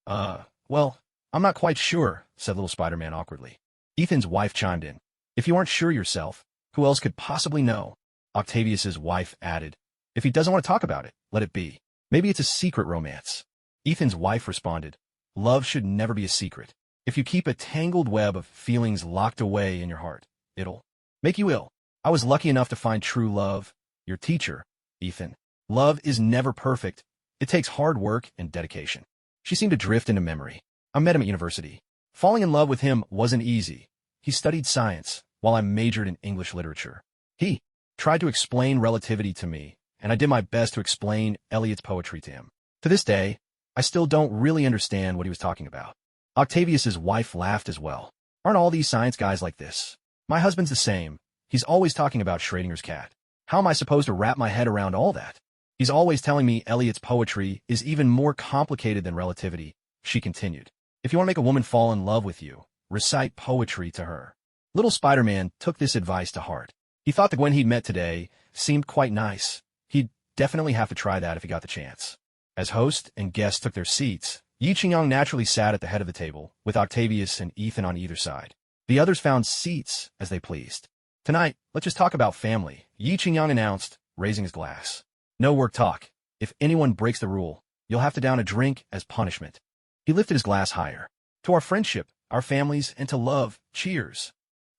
Well, I'm not quite sure," said little Spider-Man awkwardly. Ethan's wife chimed in. "If you aren't sure yourself, who else could possibly know?" Octavius's wife added. "If he doesn't want to talk about it, let it be. Maybe it's a secret romance." Ethan's wife responded. "Love should never be a secret. If you keep a tangled web of feelings locked away in your heart, it'll make you ill. I was lucky enough to find true love, your teacher, Ethan. Love is never perfect. It takes hard work and dedication." She seemed to drift into memory. "I met him at university. Falling in love with him wasn't easy. He studied science, while I majored in English literature. He tried to explain relativity to me, and I did my best to explain Eliot's poetry to him. To this day, I still don't really understand what he was talking about." Octavius's wife laughed as well. "Aren't all these science guys like this? My husband's the same. He's always talking about Schrodinger's cat. How am I supposed to wrap my head around all that? He's always telling me Eliot's poetry is even more complicated than relativity," she continued. "If you want to make a woman fall in love with you, recite poetry to her." Little Spider-Man took this advice to heart. He thought the Gwen he'd met today seemed quite nice. He'd definitely have to try that if he got the chance. As host and guests took their seats, Yi Qingyang naturally sat at the head of the table, with Octavius and Ethan on either side. The others found seats as they pleased. "Tonight, let's just talk about family," Yi Qingyang announced, raising his glass. "No work talk. If anyone breaks the rule, you'll have to down a drink as punishment." He lifted his glass higher. "To our friendship, our families, and to love, cheers."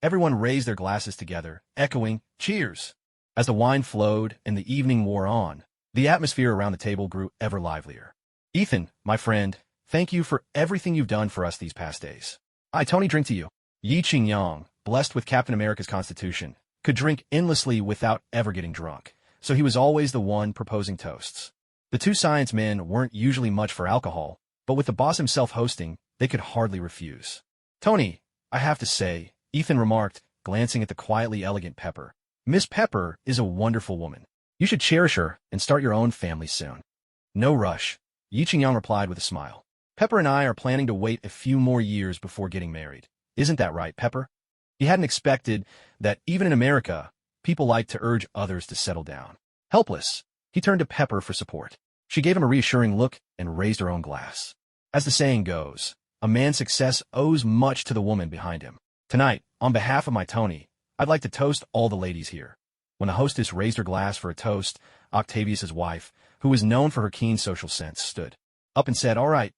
Everyone raised their glasses together, echoing, "Cheers." As the wine flowed and the evening wore on, the atmosphere around the table grew ever livelier. "Ethan, my friend, Thank you for everything you've done for us these past days. I, Tony, drink to you. Yi Qingyang, blessed with Captain America's constitution, could drink endlessly without ever getting drunk, so he was always the one proposing toasts. The two science men weren't usually much for alcohol, but with the boss himself hosting, they could hardly refuse. Tony, I have to say, Ethan remarked, glancing at the quietly elegant Pepper. Miss Pepper is a wonderful woman. You should cherish her and start your own family soon. No rush, Yi Qingyang replied with a smile. Pepper and I are planning to wait a few more years before getting married. Isn't that right, Pepper? He hadn't expected that even in America, people like to urge others to settle down. Helpless, he turned to Pepper for support. She gave him a reassuring look and raised her own glass. As the saying goes, a man's success owes much to the woman behind him. Tonight, on behalf of my Tony, I'd like to toast all the ladies here. When the hostess raised her glass for a toast, Octavius's wife, who was known for her keen social sense, stood up and said, All right,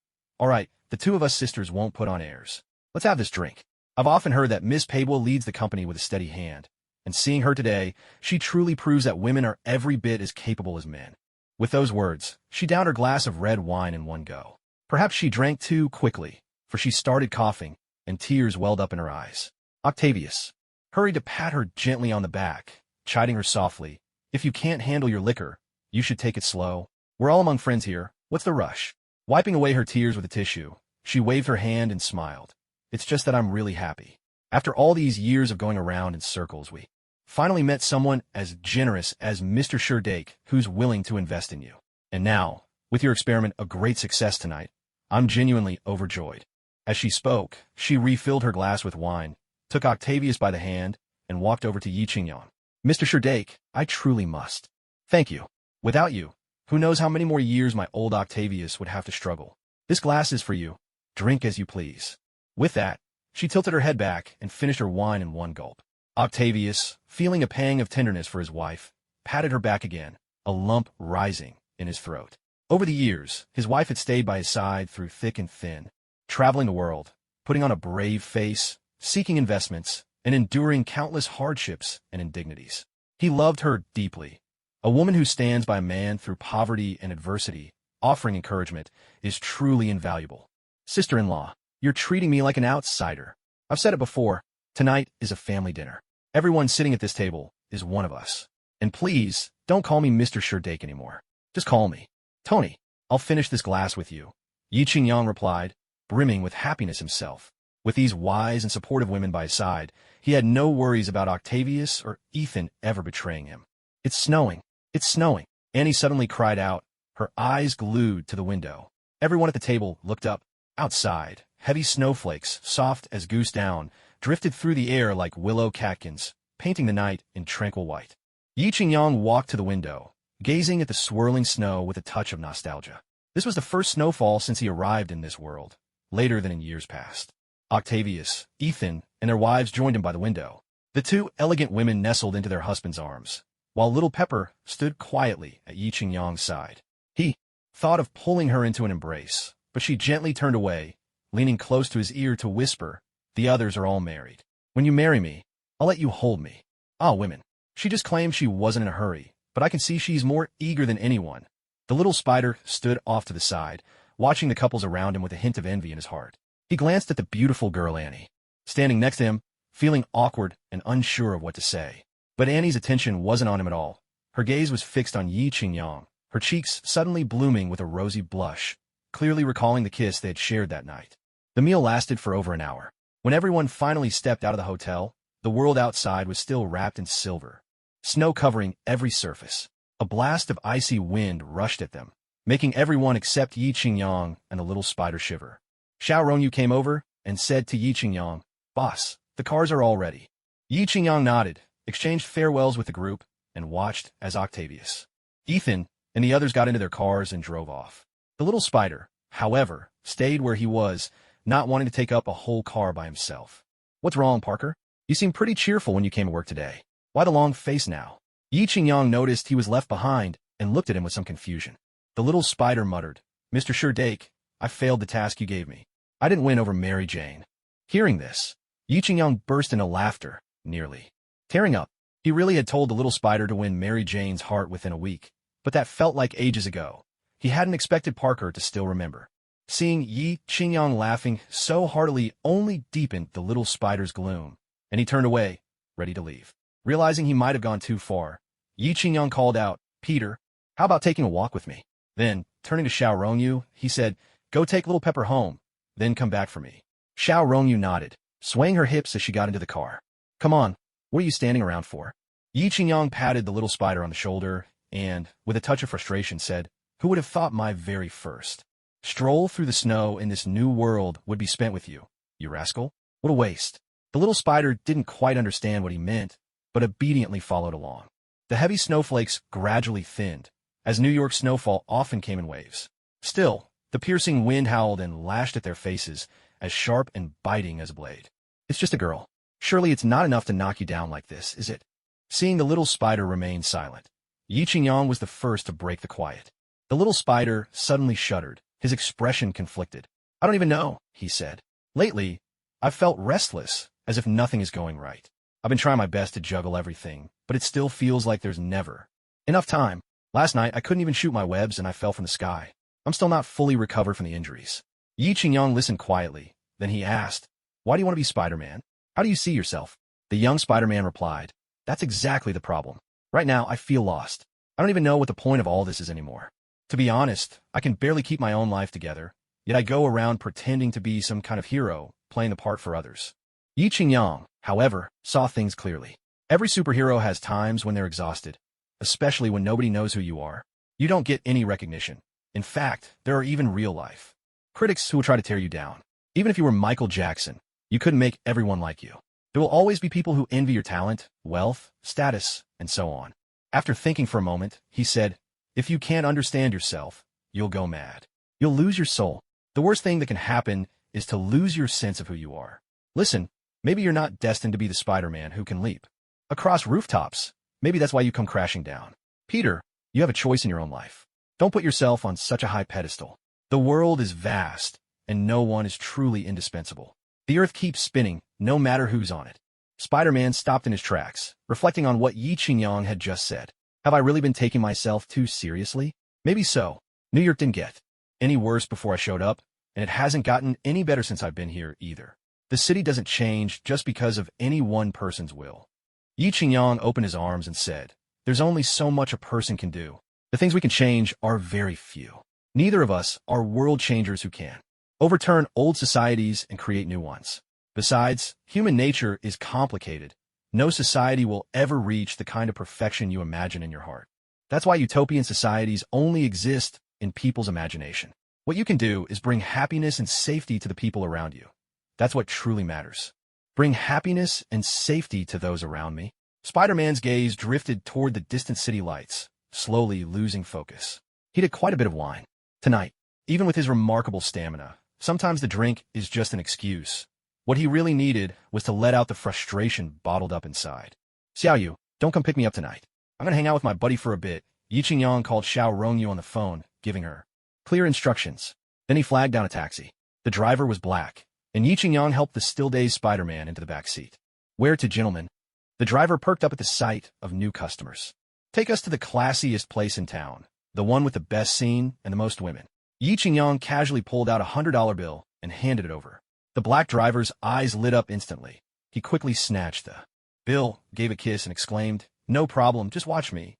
the two of us sisters won't put on airs. Let's have this drink. I've often heard that Miss Paywell leads the company with a steady hand, and seeing her today, she truly proves that women are every bit as capable as men. With those words, she downed her glass of red wine in one go. Perhaps she drank too quickly, for she started coughing, and tears welled up in her eyes. Octavius hurried to pat her gently on the back, chiding her softly, If you can't handle your liquor, you should take it slow. We're all among friends here. What's the rush? Wiping away her tears with a tissue, she waved her hand and smiled. It's just that I'm really happy. After all these years of going around in circles, we finally met someone as generous as Mr. Sherdake, who's willing to invest in you. And now, with your experiment a great success tonight, I'm genuinely overjoyed. As she spoke, she refilled her glass with wine, took Octavius by the hand, and walked over to Yi Qingyang. Mr. Sherdake, I truly must. Thank you. Without you, who knows how many more years my old Octavius would have to struggle. This glass is for you. Drink as you please. With that, she tilted her head back and finished her wine in one gulp. Octavius, feeling a pang of tenderness for his wife, patted her back again, a lump rising in his throat. Over the years, his wife had stayed by his side through thick and thin, traveling the world, putting on a brave face, seeking investments, and enduring countless hardships and indignities. He loved her deeply. A woman who stands by a man through poverty and adversity, offering encouragement, is truly invaluable. Sister-in-law, you're treating me like an outsider. I've said it before, tonight is a family dinner. Everyone sitting at this table is one of us. And please, don't call me Mr. Sherdake anymore. Just call me Tony. I'll finish this glass with you. Yi Qingyang replied, brimming with happiness himself. With these wise and supportive women by his side, he had no worries about Octavius or Ethan ever betraying him. It's snowing. It's snowing. Annie suddenly cried out, her eyes glued to the window. Everyone at the table looked up. Outside, heavy snowflakes, soft as goose down, drifted through the air like willow catkins, painting the night in tranquil white. Yi Qingyang walked to the window, gazing at the swirling snow with a touch of nostalgia. This was the first snowfall since he arrived in this world, later than in years past. Octavius, Ethan, and their wives joined him by the window. The two elegant women nestled into their husbands' arms, while little Pepper stood quietly at Yi Qingyang's side. He thought of pulling her into an embrace, but she gently turned away, leaning close to his ear to whisper, The others are all married. When you marry me, I'll let you hold me. Ah, women. She just claimed she wasn't in a hurry, but I can see she's more eager than anyone. The little spider stood off to the side, watching the couples around him with a hint of envy in his heart. He glanced at the beautiful girl Annie, standing next to him, feeling awkward and unsure of what to say. But Annie's attention wasn't on him at all. Her gaze was fixed on Yi Qingyang, her cheeks suddenly blooming with a rosy blush, clearly recalling the kiss they had shared that night. The meal lasted for over an hour. When everyone finally stepped out of the hotel, the world outside was still wrapped in silver, snow covering every surface. A blast of icy wind rushed at them, making everyone except Yi Qingyang and the little spider shiver. Xiao Ronyu came over and said to Yi Qingyang, Boss, the cars are all ready. Yi Qingyang nodded, exchanged farewells with the group, and watched as Octavius, Ethan, and the others got into their cars and drove off. The little spider, however, stayed where he was, not wanting to take up a whole car by himself. What's wrong, Parker? You seem pretty cheerful when you came to work today. Why the long face now? Yi Qingyang noticed he was left behind and looked at him with some confusion. The little spider muttered, Mr. Sherdake, I failed the task you gave me. I didn't win over Mary Jane. Hearing this, Yi Qingyang burst into laughter, nearly tearing up. He really had told the little spider to win Mary Jane's heart within a week, but that felt like ages ago. He hadn't expected Parker to still remember. Seeing Yi Qingyang laughing so heartily only deepened the little spider's gloom, and he turned away, ready to leave. Realizing he might have gone too far, Yi Qingyang called out, "Peter, how about taking a walk with me?" Then, turning to Xiao Rongyu, he said, "Go take Little Pepper home, then come back for me." Xiao Rongyu nodded, swaying her hips as she got into the car. "Come on, what are you standing around for?" Yi Qingyang patted the little spider on the shoulder and, with a touch of frustration, said, "Who would have thought my very first stroll through the snow in this new world would be spent with you, you rascal? What a waste." The little spider didn't quite understand what he meant, but obediently followed along. The heavy snowflakes gradually thinned, as New York's snowfall often came in waves. Still, the piercing wind howled and lashed at their faces, as sharp and biting as a blade. "It's just a girl. Surely it's not enough to knock you down like this, is it?" Seeing the little spider remain silent, Yi Qingyang was the first to break the quiet. The little spider suddenly shuddered, his expression conflicted. "I don't even know," he said. "Lately, I've felt restless, as if nothing is going right. I've been trying my best to juggle everything, but it still feels like there's never enough time. Last night, I couldn't even shoot my webs and I fell from the sky. I'm still not fully recovered from the injuries." Yi Qingyang listened quietly. Then he asked, "Why do you want to be Spider-Man? How do you see yourself?" The young Spider-Man replied, "That's exactly the problem. Right now, I feel lost. I don't even know what the point of all this is anymore. To be honest, I can barely keep my own life together, yet I go around pretending to be some kind of hero, playing the part for others." Yi Qingyang, however, saw things clearly. Every superhero has times when they're exhausted, especially when nobody knows who you are. You don't get any recognition. In fact, there are even real-life critics who will try to tear you down. Even if you were Michael Jackson, you couldn't make everyone like you. There will always be people who envy your talent, wealth, status, and so on. After thinking for a moment, he said, "If you can't understand yourself, you'll go mad. You'll lose your soul. The worst thing that can happen is to lose your sense of who you are. Listen, maybe you're not destined to be the Spider-Man who can leap across rooftops. Maybe that's why you come crashing down. Peter, you have a choice in your own life. Don't put yourself on such a high pedestal. The world is vast, and no one is truly indispensable. The earth keeps spinning, no matter who's on it." Spider-Man stopped in his tracks, reflecting on what Yi Qingyang had just said. Have I really been taking myself too seriously? Maybe so. New York didn't get any worse before I showed up, and it hasn't gotten any better since I've been here either. The city doesn't change just because of any one person's will. Yi Qingyang opened his arms and said, "There's only so much a person can do. The things we can change are very few. Neither of us are world changers who can overturn old societies and create new ones. Besides, human nature is complicated. No society will ever reach the kind of perfection you imagine in your heart. That's why utopian societies only exist in people's imagination. What you can do is bring happiness and safety to the people around you. That's what truly matters. Bring happiness and safety to those around me." Spider-Man's gaze drifted toward the distant city lights, slowly losing focus. He'd had quite a bit of wine tonight. Even with his remarkable stamina, sometimes the drink is just an excuse. What he really needed was to let out the frustration bottled up inside. "Xiaoyu, don't come pick me up tonight. I'm going to hang out with my buddy for a bit." Yi Qingyang called Xiao Rongyu on the phone, giving her clear instructions. Then he flagged down a taxi. The driver was black, and Yi Qingyang helped the still-dazed Spider-Man into the back seat. "Where to, gentlemen?" The driver perked up at the sight of new customers. "Take us to the classiest place in town, the one with the best scene and the most women." Yi Qingyang casually pulled out a $100 bill and handed it over. The black driver's eyes lit up instantly. He quickly snatched the bill, gave a kiss, and exclaimed, "No problem, just watch me."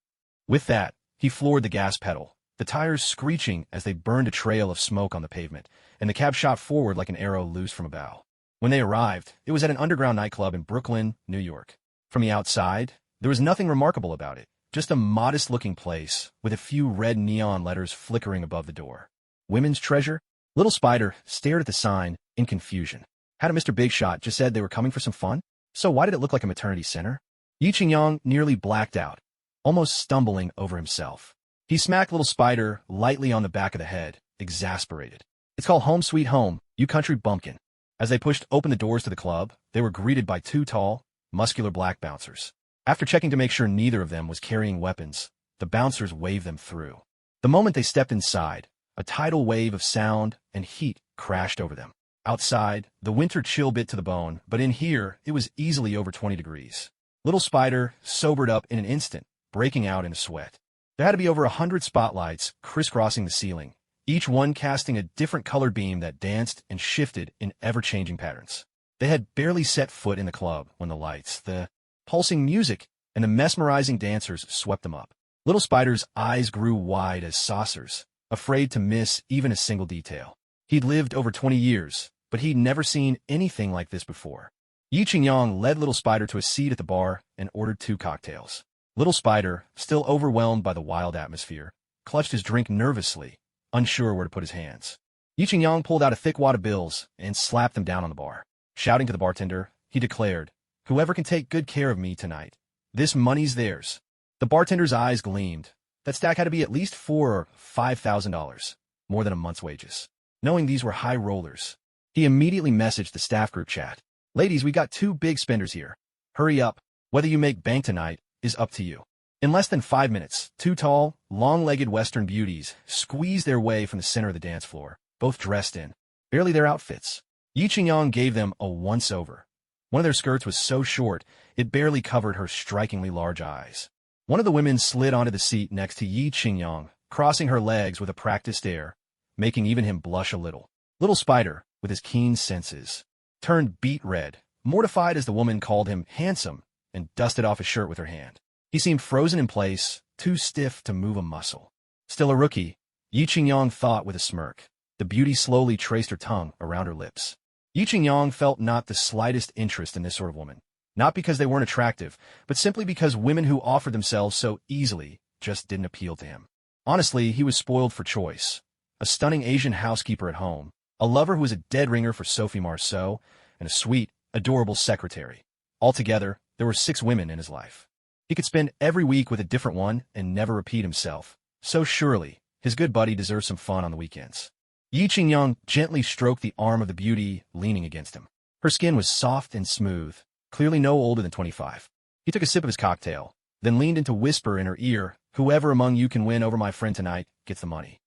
With that, he floored the gas pedal, the tires screeching as they burned a trail of smoke on the pavement, and the cab shot forward like an arrow loosed from a bow. When they arrived, it was at an underground nightclub in Brooklyn, New York. From the outside, there was nothing remarkable about it, just a modest-looking place with a few red neon letters flickering above the door. "Women's Treasure?" Little Spider stared at the sign in confusion. Hadn't Mr. Big Shot just said they were coming for some fun? So why did it look like a maternity center? Yi Qingyang nearly blacked out, almost stumbling over himself. He smacked Little Spider lightly on the back of the head, exasperated. "It's called Home Sweet Home, you country bumpkin." As they pushed open the doors to the club, they were greeted by two tall, muscular black bouncers. After checking to make sure neither of them was carrying weapons, the bouncers waved them through. The moment they stepped inside, a tidal wave of sound and heat crashed over them. Outside, the winter chill bit to the bone, but in here, it was easily over 20 degrees. Little Spider sobered up in an instant, breaking out in a sweat. There had to be over 100 spotlights crisscrossing the ceiling, each one casting a different colored beam that danced and shifted in ever-changing patterns. They had barely set foot in the club when the lights, the pulsing music, and the mesmerizing dancers swept them up. Little Spider's eyes grew wide as saucers, afraid to miss even a single detail. He'd lived over 20 years, but he'd never seen anything like this before. Yi Qingyang led Little Spider to a seat at the bar and ordered 2 cocktails. Little Spider, still overwhelmed by the wild atmosphere, clutched his drink nervously, unsure where to put his hands. Yi Qingyang pulled out a thick wad of bills and slapped them down on the bar. Shouting to the bartender, he declared, "Whoever can take good care of me tonight, this money's theirs." The bartender's eyes gleamed. That stack had to be at least $4,000 or $5,000, more than a month's wages. Knowing these were high rollers, he immediately messaged the staff group chat. "Ladies, we got 2 big spenders here. Hurry up. Whether you make bank tonight is up to you." In less than 5 minutes, 2 tall, long-legged Western beauties squeezed their way from the center of the dance floor, both dressed in barely their outfits. Yi Qingyang gave them a once-over. One of their skirts was so short, it barely covered her strikingly large eyes. One of the women slid onto the seat next to Yi Qingyang, crossing her legs with a practiced air, making even him blush a little. Little Spider, with his keen senses, turned beet red, mortified as the woman called him handsome, and dusted off his shirt with her hand. He seemed frozen in place, too stiff to move a muscle. Still a rookie, Yi Qingyang thought with a smirk. The beauty slowly traced her tongue around her lips. Yi Qingyang felt not the slightest interest in this sort of woman. Not because they weren't attractive, but simply because women who offered themselves so easily just didn't appeal to him. Honestly, he was spoiled for choice. A stunning Asian housekeeper at home, a lover who was a dead ringer for Sophie Marceau, and a sweet, adorable secretary. Altogether, there were 6 women in his life. He could spend every week with a different one and never repeat himself. So surely, his good buddy deserved some fun on the weekends. Yi Qingyang gently stroked the arm of the beauty leaning against him. Her skin was soft and smooth, clearly no older than 25. He took a sip of his cocktail, then leaned in to whisper in her ear, "Whoever among you can win over my friend tonight gets the money."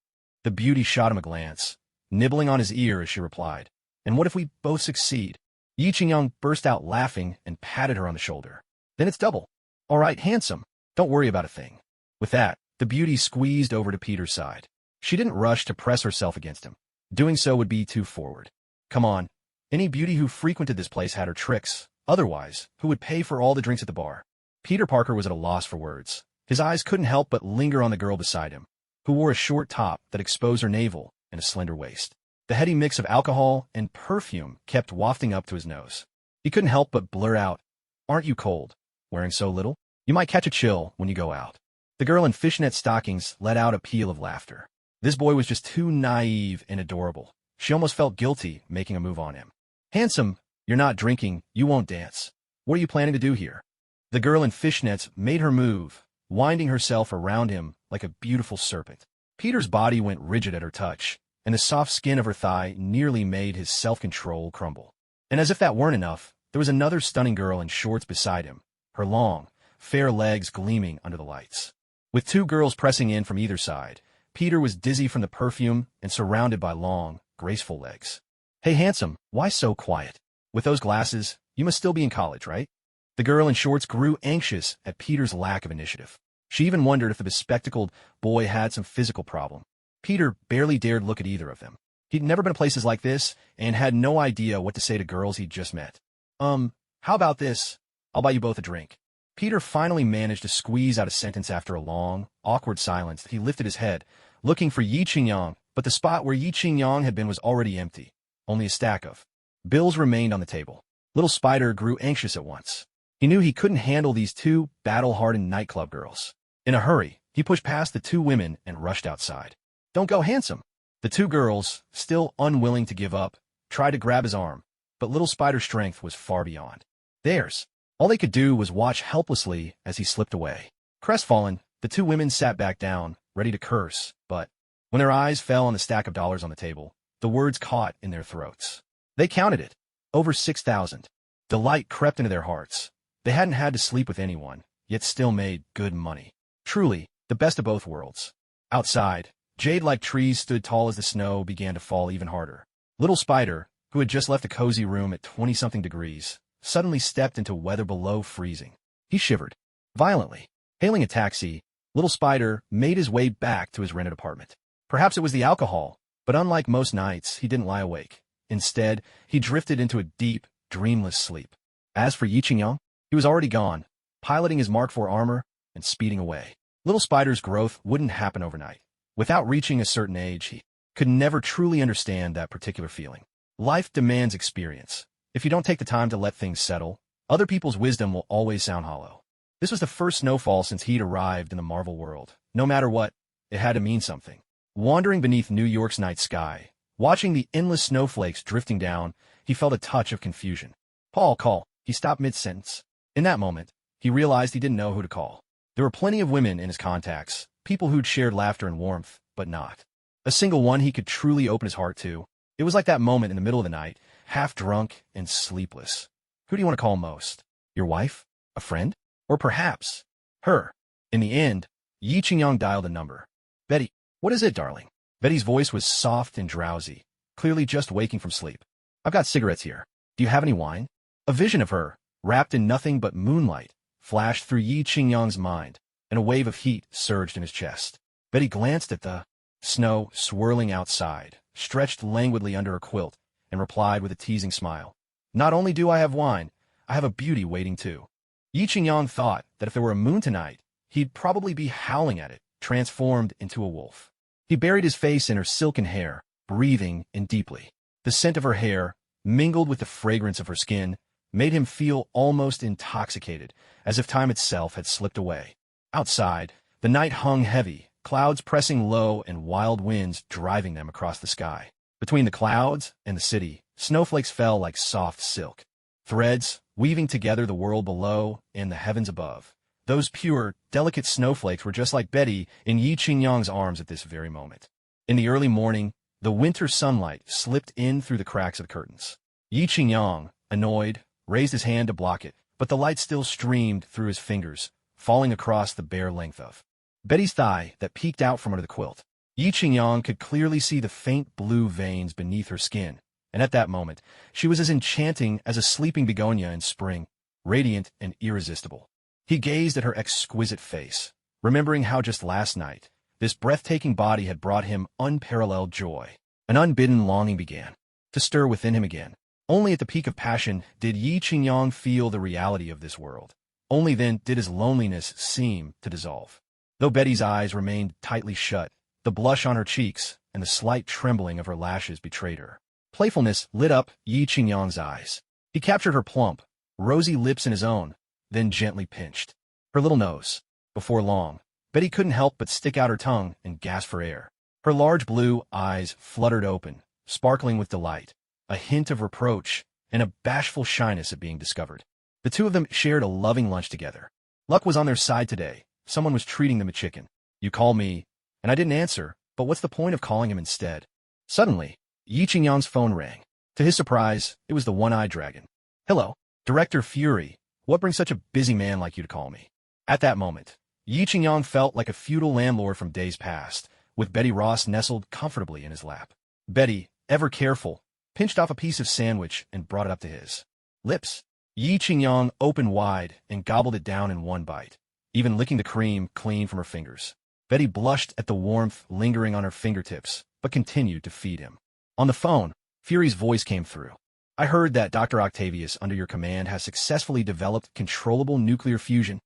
The beauty shot him a glance, nibbling on his ear as she replied, "And what if we both succeed?" Yi Qingyang burst out laughing and patted her on the shoulder. "Then it's double. All right, handsome. Don't worry about a thing." With that, the beauty squeezed over to Peter's side. She didn't rush to press herself against him. Doing so would be too forward. Come on. Any beauty who frequented this place had her tricks. Otherwise, who would pay for all the drinks at the bar? Peter Parker was at a loss for words. His eyes couldn't help but linger on the girl beside him, who wore a short top that exposed her navel and a slender waist. The heady mix of alcohol and perfume kept wafting up to his nose. He couldn't help but blur out, "Aren't you cold? Wearing so little? You might catch a chill when you go out." The girl in fishnet stockings let out a peal of laughter. This boy was just too naive and adorable. She almost felt guilty making a move on him. "Handsome, you're not drinking, you won't dance. What are you planning to do here?" The girl in fishnets made her move, winding herself around him like a beautiful serpent. Peter's body went rigid at her touch, and the soft skin of her thigh nearly made his self-control crumble. And as if that weren't enough, there was another stunning girl in shorts beside him, her long, fair legs gleaming under the lights. With 2 girls pressing in from either side, Peter was dizzy from the perfume and surrounded by long, graceful legs. "Hey, handsome, why so quiet? With those glasses, you must still be in college, right?" The girl in shorts grew anxious at Peter's lack of initiative. She even wondered if the bespectacled boy had some physical problem. Peter barely dared look at either of them. He'd never been to places like this and had no idea what to say to girls he'd just met. How about this? I'll buy you both a drink." Peter finally managed to squeeze out a sentence after a long, awkward silence. He lifted his head, looking for Yi Qingyang, but the spot where Yi Qingyang had been was already empty. Only a stack of bills remained on the table. Little Spider grew anxious at once. He knew he couldn't handle these 2 battle-hardened nightclub girls. In a hurry, he pushed past the 2 women and rushed outside. "Don't go, handsome." The 2 girls, still unwilling to give up, tried to grab his arm, but Little Spider's strength was far beyond theirs. All they could do was watch helplessly as he slipped away. Crestfallen, the 2 women sat back down, ready to curse, but when their eyes fell on the stack of dollars on the table, the words caught in their throats. They counted it. Over 6,000. Delight crept into their hearts. They hadn't had to sleep with anyone, yet still made good money. Truly, the best of both worlds. Outside, jade-like trees stood tall as the snow began to fall even harder. Little Spider, who had just left a cozy room at 20-something degrees, suddenly stepped into weather below freezing. He shivered violently. Hailing a taxi, Little Spider made his way back to his rented apartment. Perhaps it was the alcohol, but unlike most nights, he didn't lie awake. Instead, he drifted into a deep, dreamless sleep. As for Yi Qingyang, he was already gone, piloting his Mark IV armor and speeding away. Little Spider's growth wouldn't happen overnight. Without reaching a certain age, he could never truly understand that particular feeling. Life demands experience. If you don't take the time to let things settle, other people's wisdom will always sound hollow. This was the first snowfall since he'd arrived in the Marvel world. No matter what, it had to mean something. Wandering beneath New York's night sky, watching the endless snowflakes drifting down, he felt a touch of confusion. Paul, call. He stopped mid-sentence. In that moment, he realized he didn't know who to call. There were plenty of women in his contacts, people who'd shared laughter and warmth, but not a single one he could truly open his heart to. It was like that moment in the middle of the night, half drunk and sleepless. Who do you want to call most? Your wife? A friend? Or perhaps her? In the end, Yi Qingyang dialed a number. Betty. What is it, darling? Betty's voice was soft and drowsy, clearly just waking from sleep. I've got cigarettes here. Do you have any wine? A vision of her, wrapped in nothing but moonlight, flashed through Yi Qingyang's mind, and a wave of heat surged in his chest. Betty glanced at the snow swirling outside, stretched languidly under her quilt, and replied with a teasing smile. Not only do I have wine, I have a beauty waiting too. Yi Qingyang thought that if there were a moon tonight, he'd probably be howling at it, transformed into a wolf. He buried his face in her silken hair, breathing in deeply. The scent of her hair, mingled with the fragrance of her skin, made him feel almost intoxicated, as if time itself had slipped away. Outside, the night hung heavy, clouds pressing low and wild winds driving them across the sky. Between the clouds and the city, snowflakes fell like soft silk. Threads, weaving together the world below and the heavens above. Those pure, delicate snowflakes were just like Betty in Yi Qingyang's arms at this very moment. In the early morning, the winter sunlight slipped in through the cracks of the curtains. Yi Qingyang, annoyed, raised his hand to block it, but the light still streamed through his fingers, falling across the bare length of Betty's thigh that peeked out from under the quilt. Yi Qingyang could clearly see the faint blue veins beneath her skin, and at that moment, she was as enchanting as a sleeping begonia in spring, radiant and irresistible. He gazed at her exquisite face, remembering how just last night, this breathtaking body had brought him unparalleled joy. An unbidden longing began to stir within him again. Only at the peak of passion did Yi Qingyang feel the reality of this world. Only then did his loneliness seem to dissolve. Though Betty's eyes remained tightly shut, the blush on her cheeks and the slight trembling of her lashes betrayed her. Playfulness lit up Yi Qingyang's eyes. He captured her plump, rosy lips in his own, then gently pinched her little nose. Before long, Betty couldn't help but stick out her tongue and gasp for air. Her large blue eyes fluttered open, sparkling with delight, a hint of reproach, and a bashful shyness at being discovered. The two of them shared a loving lunch together. Luck was on their side today. Someone was treating them a chicken. You called me, and I didn't answer, but what's the point of calling him instead? Suddenly, Yi Qingyang's phone rang. To his surprise, it was the one-eyed dragon. Hello, Director Fury. What brings such a busy man like you to call me? At that moment, Yi Qingyang felt like a feudal landlord from days past, with Betty Ross nestled comfortably in his lap. Betty, ever careful, pinched off a piece of sandwich and brought it up to his lips. Yi Qingyang opened wide and gobbled it down in one bite, even licking the cream clean from her fingers. Betty blushed at the warmth lingering on her fingertips, but continued to feed him. On the phone, Fury's voice came through. I heard that Dr. Octavius under your command has successfully developed controllable nuclear fusion.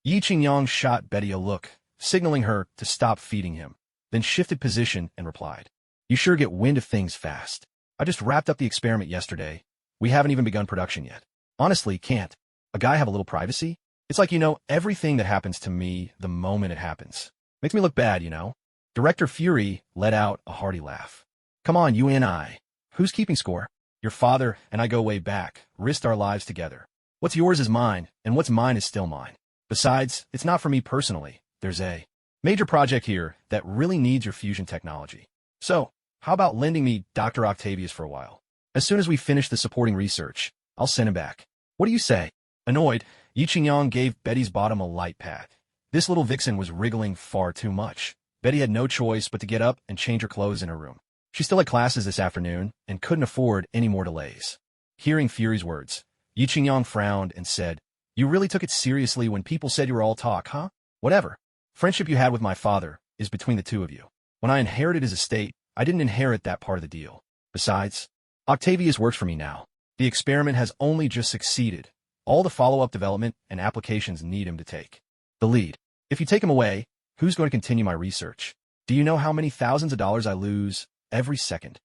Yi Qingyang shot Betty a look, signaling her to stop feeding him, then shifted position and replied. You sure get wind of things fast. I just wrapped up the experiment yesterday. We haven't even begun production yet. Honestly, can't a guy have a little privacy? It's like you know everything that happens to me the moment it happens. Makes me look bad, you know? Director Fury let out a hearty laugh. Come on, you and I. Who's keeping score? Your father and I go way back, risked our lives together. What's yours is mine, and what's mine is still mine. Besides, it's not for me personally. There's a major project here that really needs your fusion technology. So, how about lending me Dr. Octavius for a while? As soon as we finish the supporting research, I'll send him back. What do you say? Annoyed, Yi Qingyang gave Betty's bottom a light pat. This little vixen was wriggling far too much. Betty had no choice but to get up and change her clothes in her room. She still had classes this afternoon and couldn't afford any more delays. Hearing Fury's words, Yi Qingyang frowned and said, You really took it seriously when people said you were all talk, huh? Whatever. Friendship you had with my father is between the two of you. When I inherited his estate, I didn't inherit that part of the deal. Besides, Octavius works for me now. The experiment has only just succeeded. All the follow-up development and applications need him to take the lead. If you take him away, who's going to continue my research? Do you know how many thousands of dollars I lose every second?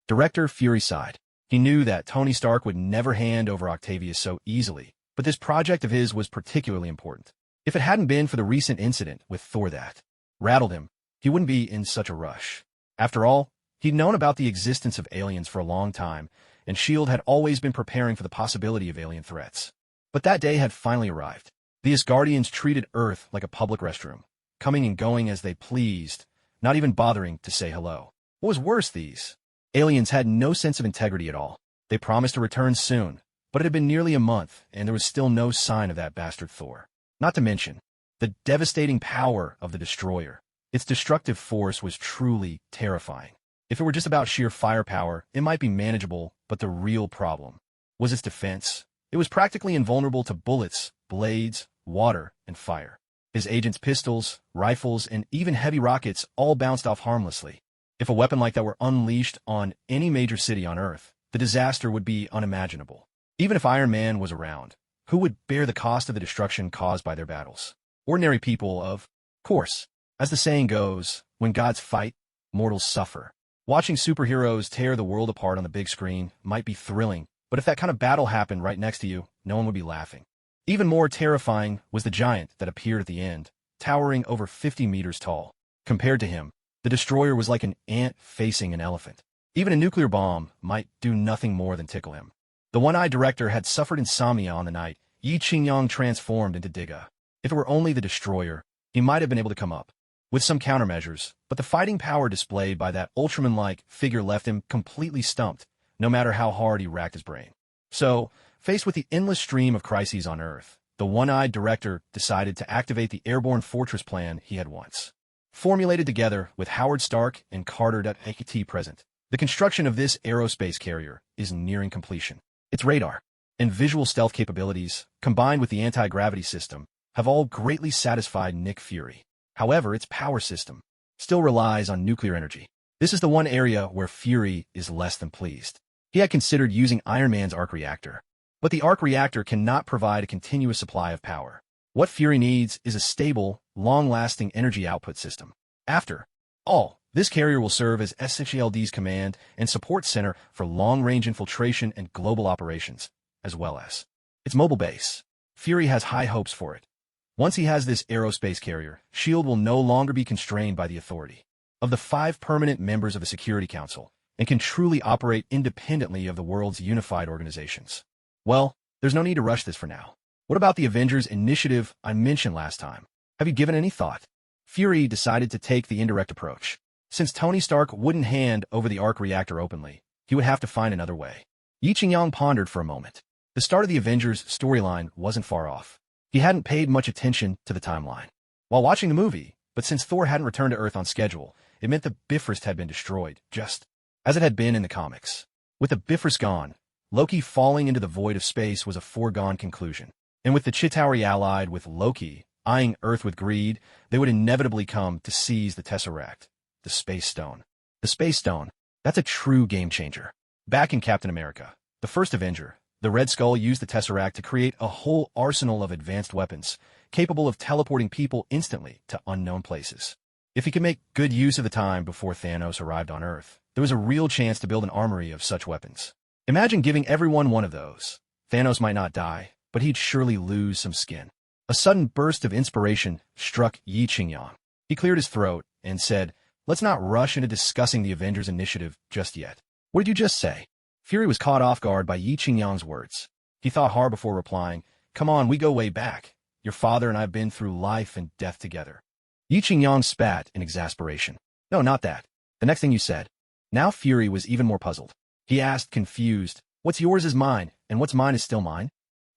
Director Fury sighed. He knew that Tony Stark would never hand over Octavius so easily, but this project of his was particularly important. If it hadn't been for the recent incident with Thor that rattled him, he wouldn't be in such a rush. After all, he'd known about the existence of aliens for a long time, and S.H.I.E.L.D. had always been preparing for the possibility of alien threats. But that day had finally arrived. The Asgardians treated Earth like a public restroom, coming and going as they pleased, not even bothering to say hello. What was worse, these aliens had no sense of integrity at all. They promised to return soon, but it had been nearly a month, and there was still no sign of that bastard Thor. Not to mention the devastating power of the Destroyer. Its destructive force was truly terrifying. If it were just about sheer firepower, it might be manageable, but the real problem was its defense. It was practically invulnerable to bullets, blades, water, and fire. His agents' pistols, rifles, and even heavy rockets all bounced off harmlessly. If a weapon like that were unleashed on any major city on Earth, the disaster would be unimaginable. Even if Iron Man was around, who would bear the cost of the destruction caused by their battles? Ordinary people, of course. As the saying goes, when gods fight, mortals suffer. Watching superheroes tear the world apart on the big screen might be thrilling, but if that kind of battle happened right next to you, no one would be laughing. Even more terrifying was the giant that appeared at the end, towering over 50 meters tall. Compared to him, the Destroyer was like an ant facing an elephant. Even a nuclear bomb might do nothing more than tickle him. The one-eyed director had suffered insomnia on the night Yi Qingyang transformed into Digga. If it were only the Destroyer, he might have been able to come up with some countermeasures, but the fighting power displayed by that Ultraman-like figure left him completely stumped, no matter how hard he racked his brain. So, faced with the endless stream of crises on Earth, the one-eyed director decided to activate the airborne fortress plan he had once formulated together with Howard Stark and Carter.AT present. The construction of this aerospace carrier is nearing completion. Its radar and visual stealth capabilities, combined with the anti-gravity system, have all greatly satisfied Nick Fury. However, its power system still relies on nuclear energy. This is the one area where Fury is less than pleased. He had considered using Iron Man's arc reactor, but the arc reactor cannot provide a continuous supply of power. What Fury needs is a stable, long-lasting energy output system. After all, this carrier will serve as SHIELD's command and support center for long-range infiltration and global operations, as well as its mobile base. Fury has high hopes for it. Once he has this aerospace carrier, S.H.I.E.L.D. will no longer be constrained by the authority of the 5 permanent members of the Security Council and can truly operate independently of the world's unified organizations. Well, there's no need to rush this for now. What about the Avengers initiative I mentioned last time? Have you given any thought? Fury decided to take the indirect approach. Since Tony Stark wouldn't hand over the arc reactor openly, he would have to find another way. Yi Qingyang pondered for a moment. The start of the Avengers storyline wasn't far off. He hadn't paid much attention to the timeline while watching the movie, but since Thor hadn't returned to Earth on schedule, it meant the Bifrost had been destroyed, just as it had been in the comics. With the Bifrost gone, Loki falling into the void of space was a foregone conclusion. And with the Chitauri allied with Loki, eyeing Earth with greed, they would inevitably come to seize the Tesseract, the Space Stone. The Space Stone, that's a true game-changer. Back in Captain America, the first Avenger, the Red Skull used the Tesseract to create a whole arsenal of advanced weapons, capable of teleporting people instantly to unknown places. If he could make good use of the time before Thanos arrived on Earth, there was a real chance to build an armory of such weapons. Imagine giving everyone one of those. Thanos might not die, but he'd surely lose some skin. A sudden burst of inspiration struck Yi Qingyang. He cleared his throat and said, "Let's not rush into discussing the Avengers initiative just yet." "What did you just say?" Fury was caught off guard by Yi Qingyang's words. He thought hard before replying, "Come on, we go way back. Your father and I have been through life and death together." Yi Qingyang spat in exasperation. "No, not that. The next thing you said." Now Fury was even more puzzled. He asked, confused, "What's yours is mine, and what's mine is still mine?"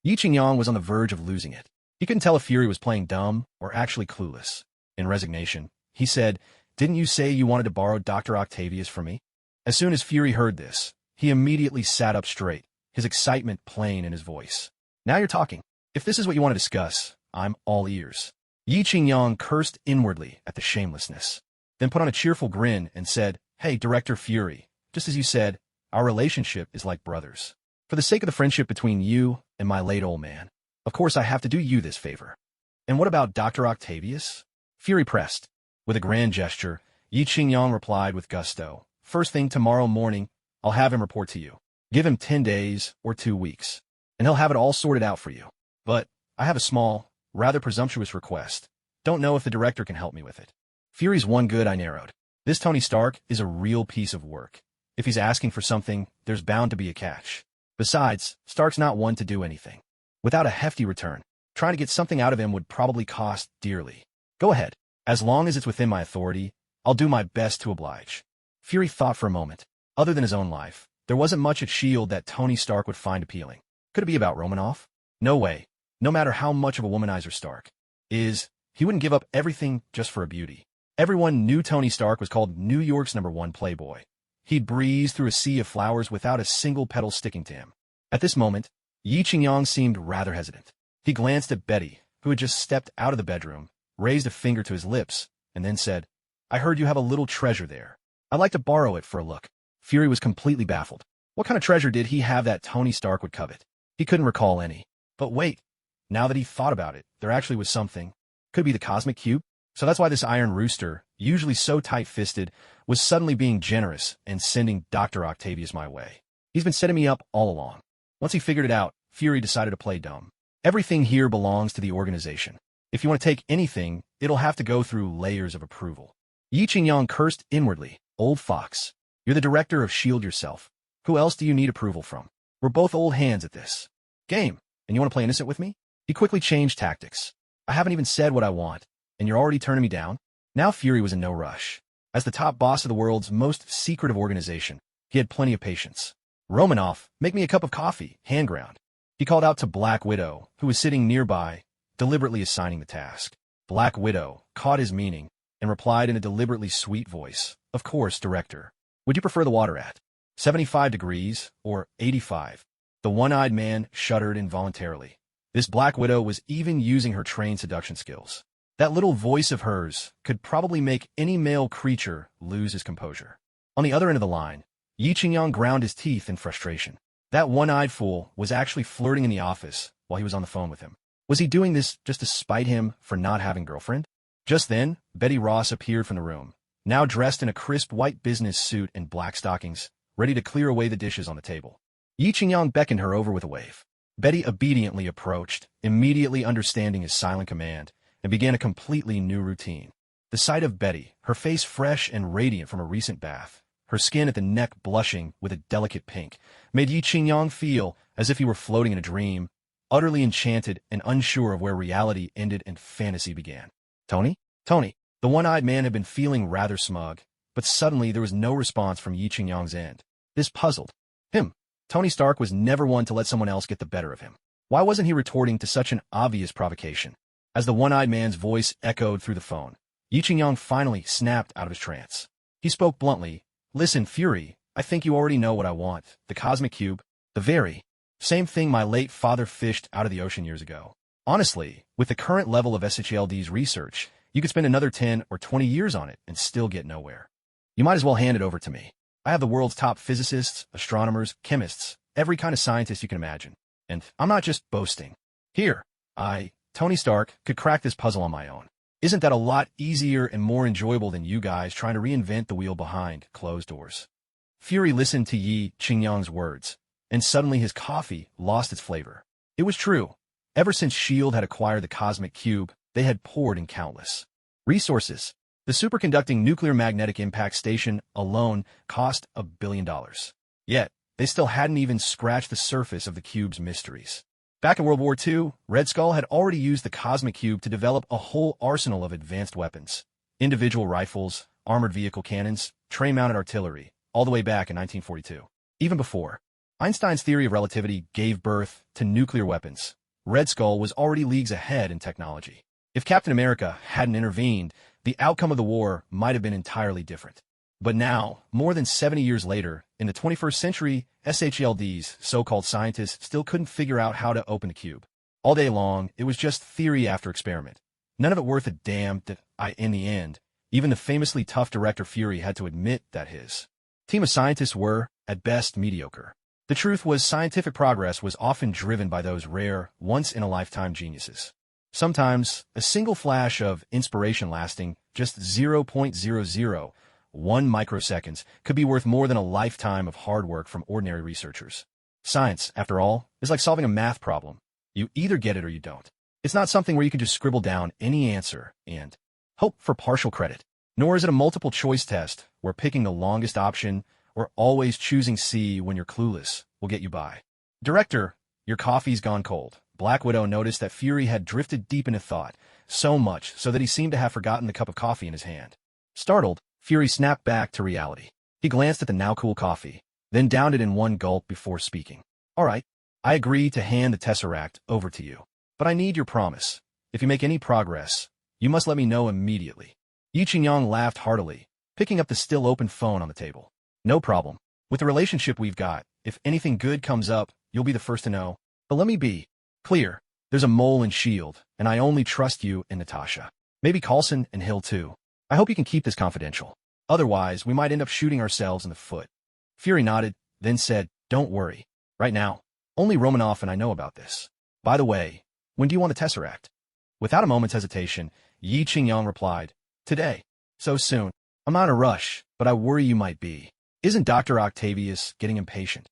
Yi Qingyang was on the verge of losing it. He couldn't tell if Fury was playing dumb or actually clueless. In resignation, he said, "Didn't you say you wanted to borrow Dr. Octavius from me?" As soon as Fury heard this, he immediately sat up straight, his excitement plain in his voice. "Now you're talking. If this is what you want to discuss, I'm all ears." Yi Qingyang cursed inwardly at the shamelessness. then put on a cheerful grin and said, "Hey, Director Fury, just as you said, our relationship is like brothers. For the sake of the friendship between you and my late old man, of course I have to do you this favor. And what about Dr. Octavius?" Fury pressed. With a grand gesture, Yi Qingyang replied with gusto, "First thing tomorrow morning, I'll have him report to you. Give him 10 days or 2 weeks, and he'll have it all sorted out for you. But I have a small, rather presumptuous request. Don't know if the director can help me with it." Fury's one good eye narrowed. This Tony Stark is a real piece of work. If he's asking for something, there's bound to be a catch. Besides, Stark's not one to do anything without a hefty return. Trying to get something out of him would probably cost dearly. Go ahead. As long as it's within my authority, I'll do my best to oblige. Fury thought for a moment. Other than his own life, there wasn't much at S.H.I.E.L.D. that Tony Stark would find appealing. Could it be about Romanoff? No way. No matter how much of a womanizer Stark is, he wouldn't give up everything just for a beauty. Everyone knew Tony Stark was called New York's #1 playboy. He'd breeze through a sea of flowers without a single petal sticking to him. At this moment, Yi Qingyang seemed rather hesitant. He glanced at Betty, who had just stepped out of the bedroom, raised a finger to his lips, and then said, "I heard you have a little treasure there. I'd like to borrow it for a look." Fury was completely baffled. What kind of treasure did he have that Tony Stark would covet? He couldn't recall any. But wait, now that he thought about it, there actually was something. Could it be the cosmic cube? So that's why this iron rooster, usually so tight-fisted, was suddenly being generous and sending Dr. Octavius my way. He's been setting me up all along. Once he figured it out, Fury decided to play dumb. Everything here belongs to the organization. If you want to take anything, it'll have to go through layers of approval. Yi Qingyang cursed inwardly. Old fox. You're the director of S.H.I.E.L.D. yourself. Who else do you need approval from? We're both old hands at this game, and you want to play innocent with me? He quickly changed tactics. I haven't even said what I want, and you're already turning me down? Now Fury was in no rush. As the top boss of the world's most secretive organization, he had plenty of patience. "Romanoff, make me a cup of coffee, hand ground." He called out to Black Widow, who was sitting nearby, deliberately assigning the task. Black Widow caught his meaning and replied in a deliberately sweet voice, "Of course, Director. Would you prefer the water at 75 degrees or 85? The one-eyed man shuddered involuntarily. This Black Widow was even using her trained seduction skills. That little voice of hers could probably make any male creature lose his composure. On the other end of the line, Yi Qingyang ground his teeth in frustration. That one-eyed fool was actually flirting in the office while he was on the phone with him. Was he doing this just to spite him for not having a girlfriend? Just then, Betty Ross appeared from the room, now dressed in a crisp white business suit and black stockings, ready to clear away the dishes on the table. Yi Qingyang beckoned her over with a wave. Betty obediently approached, immediately understanding his silent command, and began a completely new routine. The sight of Betty, her face fresh and radiant from a recent bath, her skin at the neck blushing with a delicate pink, made Yi Qingyang feel as if he were floating in a dream, utterly enchanted and unsure of where reality ended and fantasy began. Tony? The one-eyed man had been feeling rather smug, but suddenly there was no response from Yi Qingyang's end. This puzzled him. Tony Stark was never one to let someone else get the better of him. Why wasn't he retorting to such an obvious provocation? As the one-eyed man's voice echoed through the phone, Yi Qingyang finally snapped out of his trance. He spoke bluntly. "Listen, Fury, I think you already know what I want. The cosmic cube. The very same thing my late father fished out of the ocean years ago. Honestly, with the current level of S.H.I.E.L.D.'s research, you could spend another 10 or 20 years on it and still get nowhere. You might as well hand it over to me. I have the world's top physicists, astronomers, chemists, every kind of scientist you can imagine. And I'm not just boasting. Here, Tony Stark, could crack this puzzle on my own. Isn't that a lot easier and more enjoyable than you guys trying to reinvent the wheel behind closed doors?" Fury listened to Yi Qingyang's words, and suddenly his coffee lost its flavor. It was true. Ever since S.H.I.E.L.D. had acquired the cosmic cube, they had poured in countless resources. The superconducting nuclear magnetic impact station alone cost $1 billion. Yet, they still hadn't even scratched the surface of the cube's mysteries. Back in World War II, Red Skull had already used the cosmic cube to develop a whole arsenal of advanced weapons. Individual rifles, armored vehicle cannons, train-mounted artillery, all the way back in 1942. Even before Einstein's theory of relativity gave birth to nuclear weapons, Red Skull was already leagues ahead in technology. If Captain America hadn't intervened, the outcome of the war might have been entirely different. But now, more than 70 years later, in the 21st century, S.H.I.E.L.D's so-called scientists still couldn't figure out how to open the cube. All day long, it was just theory after experiment. None of it worth a damn that in the end, Even the famously tough director Fury had to admit that his team of scientists were, at best, mediocre. The truth was scientific progress was often driven by those rare, once-in-a-lifetime geniuses. Sometimes, a single flash of inspiration lasting just 0.001 microseconds could be worth more than a lifetime of hard work from ordinary researchers. Science, after all, is like solving a math problem. You either get it or you don't. It's not something where you can just scribble down any answer and hope for partial credit. Nor is it a multiple-choice test where picking the longest option or always choosing C when you're clueless will get you by. Director, your coffee's gone cold. Black Widow noticed that Fury had drifted deep into thought, so much so that he seemed to have forgotten the cup of coffee in his hand. Startled, Fury snapped back to reality. He glanced at the now-cool coffee, then downed it in one gulp before speaking. All right, I agree to hand the Tesseract over to you. But I need your promise. If you make any progress, you must let me know immediately. Yi Qingyang laughed heartily, picking up the still-open phone on the table. No problem. With the relationship we've got, if anything good comes up, you'll be the first to know. But let me be clear. There's a mole in S.H.I.E.L.D., and I only trust you and Natasha. Maybe Coulson and Hill too. I hope you can keep this confidential. Otherwise, we might end up shooting ourselves in the foot. Fury nodded, then said, Don't worry. Right now, only Romanoff and I know about this. By the way, when do you want a Tesseract? Without a moment's hesitation, Yi Qingyang replied, Today. So soon. I'm not in a rush, but I worry you might be. Isn't Dr. Octavius getting impatient?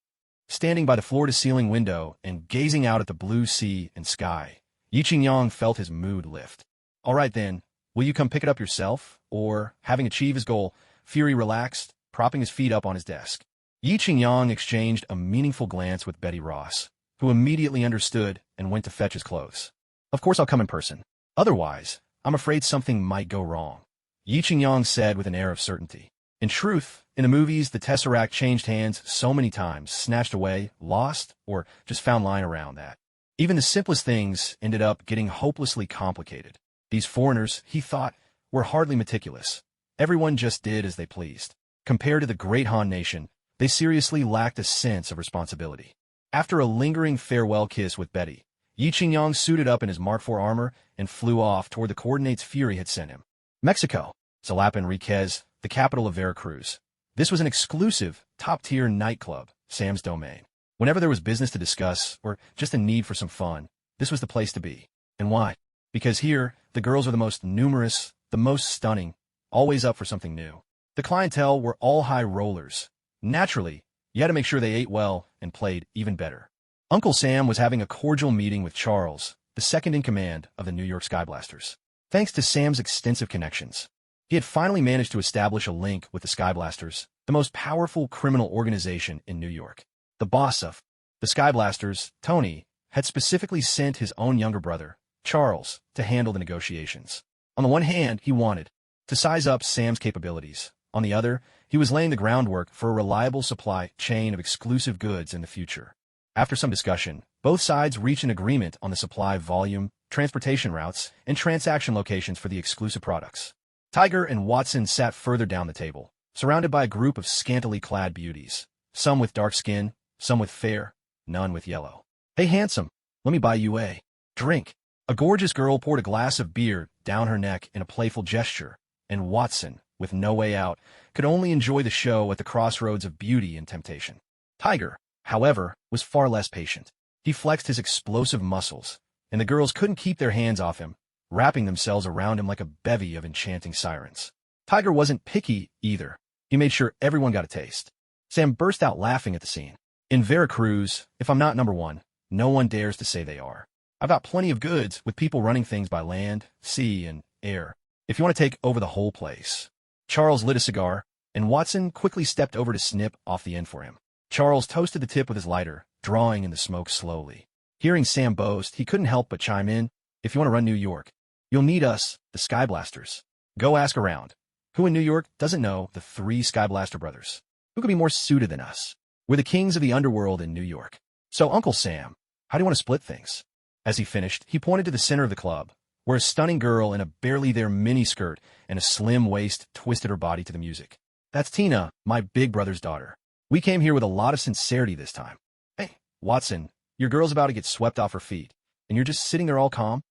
Standing by the floor-to-ceiling window and gazing out at the blue sea and sky, Yi Qingyang felt his mood lift. All right then, will you come pick it up yourself? Or, having achieved his goal, Fury relaxed, propping his feet up on his desk. Yi Qingyang exchanged a meaningful glance with Betty Ross, who immediately understood and went to fetch his clothes. Of course I'll come in person. Otherwise, I'm afraid something might go wrong, Yi Qingyang said with an air of certainty. In truth, in the movies, the Tesseract changed hands so many times, snatched away, lost, or just found lying around that even the simplest things ended up getting hopelessly complicated. These foreigners, he thought, were hardly meticulous. Everyone just did as they pleased. Compared to the great Han nation, they seriously lacked a sense of responsibility. After a lingering farewell kiss with Betty, Yi Qingyang suited up in his Mark IV armor and flew off toward the coordinates Fury had sent him. Mexico, Jalapa Enriquez, the capital of Veracruz. This was an exclusive, top-tier nightclub, Sam's domain. Whenever there was business to discuss, or just a need for some fun, this was the place to be. And why? Because here, the girls were the most numerous, the most stunning, always up for something new. The clientele were all high rollers. Naturally, you had to make sure they ate well and played even better. Uncle Sam was having a cordial meeting with Charles, the second in command of the New York Skyblasters. Thanks to Sam's extensive connections, he had finally managed to establish a link with the Skyblasters, the most powerful criminal organization in New York. The boss of the Skyblasters, Tony, had specifically sent his own younger brother, Charles, to handle the negotiations. On the one hand, he wanted to size up Sam's capabilities. On the other, he was laying the groundwork for a reliable supply chain of exclusive goods in the future. After some discussion, both sides reached an agreement on the supply volume, transportation routes, and transaction locations for the exclusive products. Tiger and Watson sat further down the table, surrounded by a group of scantily clad beauties, some with dark skin, some with fair, none with yellow. Hey, handsome, let me buy you a drink. A gorgeous girl poured a glass of beer down her neck in a playful gesture, and Watson, with no way out, could only enjoy the show at the crossroads of beauty and temptation. Tiger, however, was far less patient. He flexed his explosive muscles, and the girls couldn't keep their hands off him, wrapping themselves around him like a bevy of enchanting sirens. Tiger wasn't picky either. He made sure everyone got a taste. Sam burst out laughing at the scene. In Veracruz, if I'm not number one, no one dares to say they are. I've got plenty of goods with people running things by land, sea, and air. If you want to take over the whole place. Charles lit a cigar, and Watson quickly stepped over to snip off the end for him. Charles toasted the tip with his lighter, drawing in the smoke slowly. Hearing Sam boast, he couldn't help but chime in, If you want to run New York, you'll need us, the Skyblasters. Go ask around. Who in New York doesn't know the three Skyblaster brothers? Who could be more suited than us? We're the kings of the underworld in New York. So, Uncle Sam, how do you want to split things? As he finished, he pointed to the center of the club, where a stunning girl in a barely-there miniskirt and a slim waist twisted her body to the music. That's Tina, my big brother's daughter. We came here with a lot of sincerity this time. Hey, Watson, your girl's about to get swept off her feet, and you're just sitting there all calm?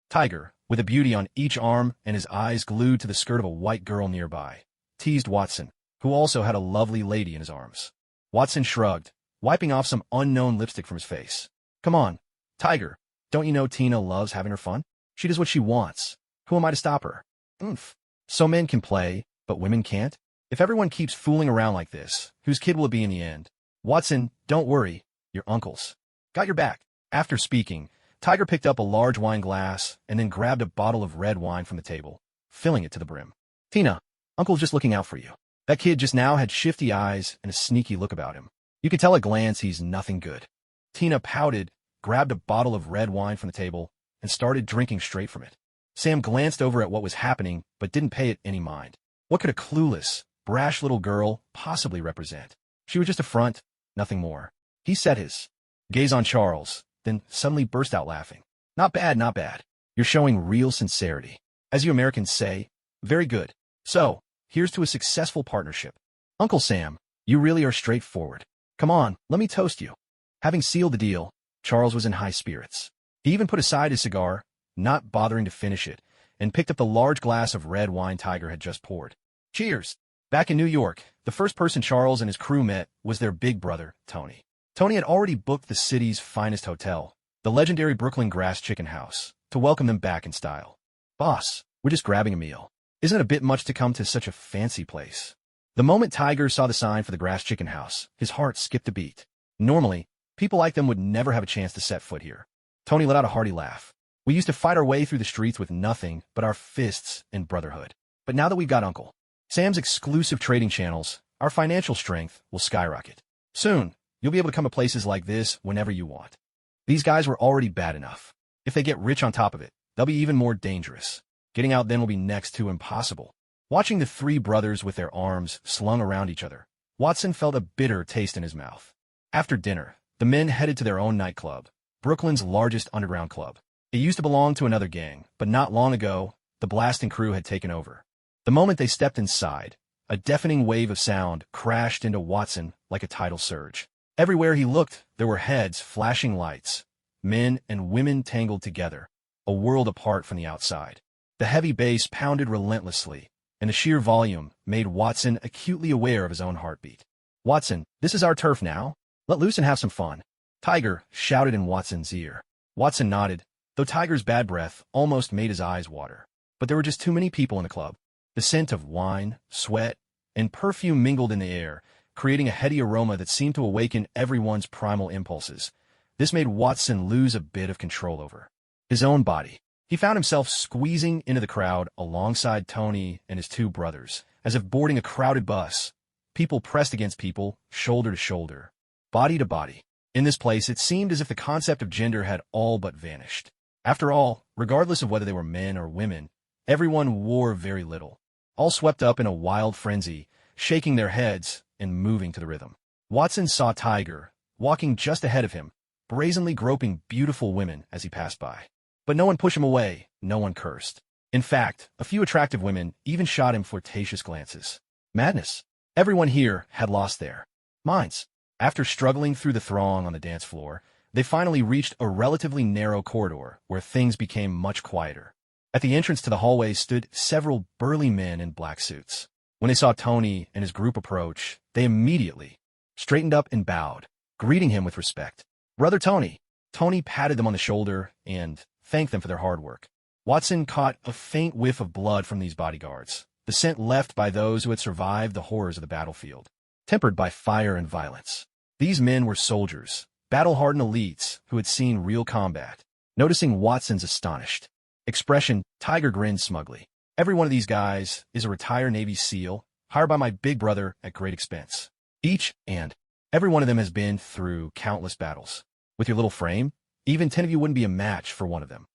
Tiger, with a beauty on each arm and his eyes glued to the skirt of a white girl nearby, teased Watson, who also had a lovely lady in his arms. Watson shrugged, wiping off some unknown lipstick from his face. Come on, Tiger, don't you know Tina loves having her fun? She does what she wants. Who am I to stop her? Oomph. So men can play, but women can't? If everyone keeps fooling around like this, whose kid will it be in the end? Watson, don't worry, your uncle's got your back. After speaking, Tiger picked up a large wine glass and then grabbed a bottle of red wine from the table, filling it to the brim. Tina, Uncle's just looking out for you. That kid just now had shifty eyes and a sneaky look about him. You could tell at a glance he's nothing good. Tina pouted, grabbed a bottle of red wine from the table, and started drinking straight from it. Sam glanced over at what was happening, but didn't pay it any mind. What could a clueless, brash little girl possibly represent? She was just a front, nothing more. He set his gaze on Charles, then suddenly burst out laughing. Not bad, not bad. You're showing real sincerity. As you Americans say, very good. So, here's to a successful partnership. Uncle Sam, you really are straightforward. Come on, let me toast you. Having sealed the deal, Charles was in high spirits. He even put aside his cigar, not bothering to finish it, and picked up the large glass of red wine Tiger had just poured. Cheers! Back in New York, the first person Charles and his crew met was their big brother, Tony. Tony had already booked the city's finest hotel, the legendary Brooklyn Grass Chicken House, to welcome them back in style. Boss, we're just grabbing a meal. Isn't it a bit much to come to such a fancy place? The moment Tiger saw the sign for the Grass Chicken House, his heart skipped a beat. Normally, people like them would never have a chance to set foot here. Tony let out a hearty laugh. We used to fight our way through the streets with nothing but our fists and brotherhood. But now that we've got Uncle Sam's exclusive trading channels, our financial strength will skyrocket. Soon, you'll be able to come to places like this whenever you want. These guys were already bad enough. If they get rich on top of it, they'll be even more dangerous. Getting out then will be next to impossible. Watching the three brothers with their arms slung around each other, Watson felt a bitter taste in his mouth. After dinner, the men headed to their own nightclub, Brooklyn's largest underground club. It used to belong to another gang, but not long ago, the blasting crew had taken over. The moment they stepped inside, a deafening wave of sound crashed into Watson like a tidal surge. Everywhere he looked, there were heads, flashing lights, men and women tangled together, a world apart from the outside. The heavy bass pounded relentlessly, and the sheer volume made Watson acutely aware of his own heartbeat. Watson, this is our turf now. Let loose and have some fun. Tiger shouted in Watson's ear. Watson nodded, though Tiger's bad breath almost made his eyes water. But there were just too many people in the club. The scent of wine, sweat, and perfume mingled in the air, creating a heady aroma that seemed to awaken everyone's primal impulses. This made Watson lose a bit of control over his own body. He found himself squeezing into the crowd alongside Tony and his two brothers, as if boarding a crowded bus. People pressed against people, shoulder to shoulder, body to body. In this place, it seemed as if the concept of gender had all but vanished. After all, regardless of whether they were men or women, everyone wore very little, all swept up in a wild frenzy, shaking their heads and moving to the rhythm. Watson saw Tiger, walking just ahead of him, brazenly groping beautiful women as he passed by. But no one pushed him away, no one cursed. In fact, a few attractive women even shot him flirtatious glances. Madness. Everyone here had lost their minds. After struggling through the throng on the dance floor, they finally reached a relatively narrow corridor where things became much quieter. At the entrance to the hallway stood several burly men in black suits. When they saw Tony and his group approach, they immediately straightened up and bowed, greeting him with respect. Brother Tony. Tony patted them on the shoulder and thanked them for their hard work. Watson caught a faint whiff of blood from these bodyguards, the scent left by those who had survived the horrors of the battlefield, tempered by fire and violence. These men were soldiers, battle-hardened elites who had seen real combat. Noticing Watson's astonished expression, Tiger grinned smugly. Every one of these guys is a retired Navy SEAL, hired by my big brother at great expense. Each and every one of them has been through countless battles. With your little frame, even 10 of you wouldn't be a match for one of them.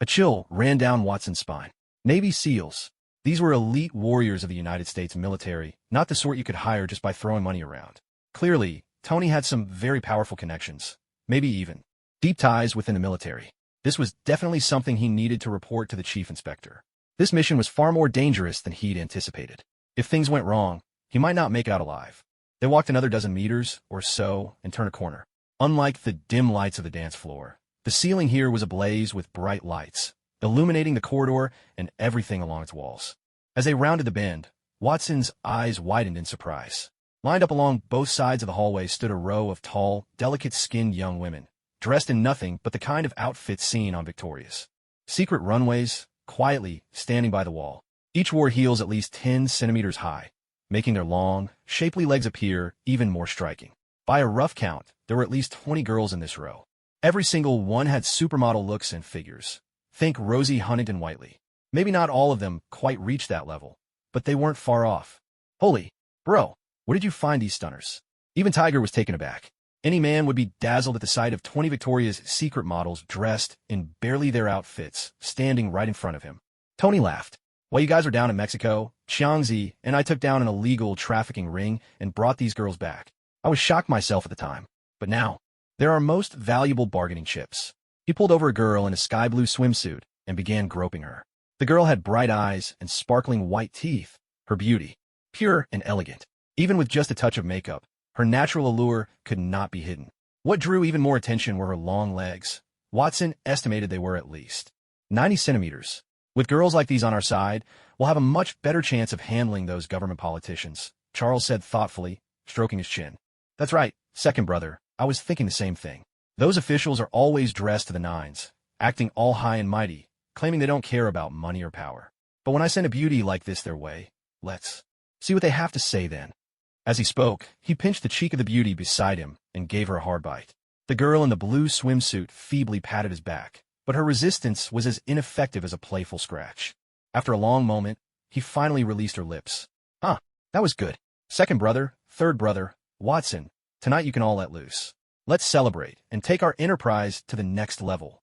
A chill ran down Watson's spine. Navy SEALs. These were elite warriors of the United States military, not the sort you could hire just by throwing money around. Clearly, Tony had some very powerful connections, maybe even deep ties within the military. This was definitely something he needed to report to the chief inspector. This mission was far more dangerous than he'd anticipated. If things went wrong, he might not make it out alive. They walked another dozen meters or so and turned a corner. Unlike the dim lights of the dance floor, the ceiling here was ablaze with bright lights, illuminating the corridor and everything along its walls. As they rounded the bend, Watson's eyes widened in surprise. Lined up along both sides of the hallway stood a row of tall, delicate-skinned young women, dressed in nothing but the kind of outfits seen on Victoria's Secret runways, quietly standing by the wall. Each wore heels at least 10 centimeters high, making their long, shapely legs appear even more striking. By a rough count, there were at least 20 girls in this row. Every single one had supermodel looks and figures. Think Rosie Huntington-Whiteley. Maybe not all of them quite reached that level, but they weren't far off. Holy, bro, where did you find these stunners? Even Tiger was taken aback. Any man would be dazzled at the sight of 20 Victoria's Secret models dressed in barely their outfits, standing right in front of him. Tony laughed. While you guys were down in Mexico, Xiangzi and I took down an illegal trafficking ring and brought these girls back. I was shocked myself at the time, but now, they're our most valuable bargaining chips. He pulled over a girl in a sky blue swimsuit and began groping her. The girl had bright eyes and sparkling white teeth, her beauty, pure and elegant. Even with just a touch of makeup, her natural allure could not be hidden. What drew even more attention were her long legs. Watson estimated they were at least 90 centimeters. With girls like these on our side, we'll have a much better chance of handling those government politicians, Charles said thoughtfully, stroking his chin. That's right, second brother, I was thinking the same thing. Those officials are always dressed to the nines, acting all high and mighty, claiming they don't care about money or power. But when I send a beauty like this their way, let's see what they have to say then. As he spoke, he pinched the cheek of the beauty beside him and gave her a hard bite. The girl in the blue swimsuit feebly patted his back, but her resistance was as ineffective as a playful scratch. After a long moment, he finally released her lips. Huh, that was good. Second brother, third brother, Watson, tonight you can all let loose. Let's celebrate and take our enterprise to the next level.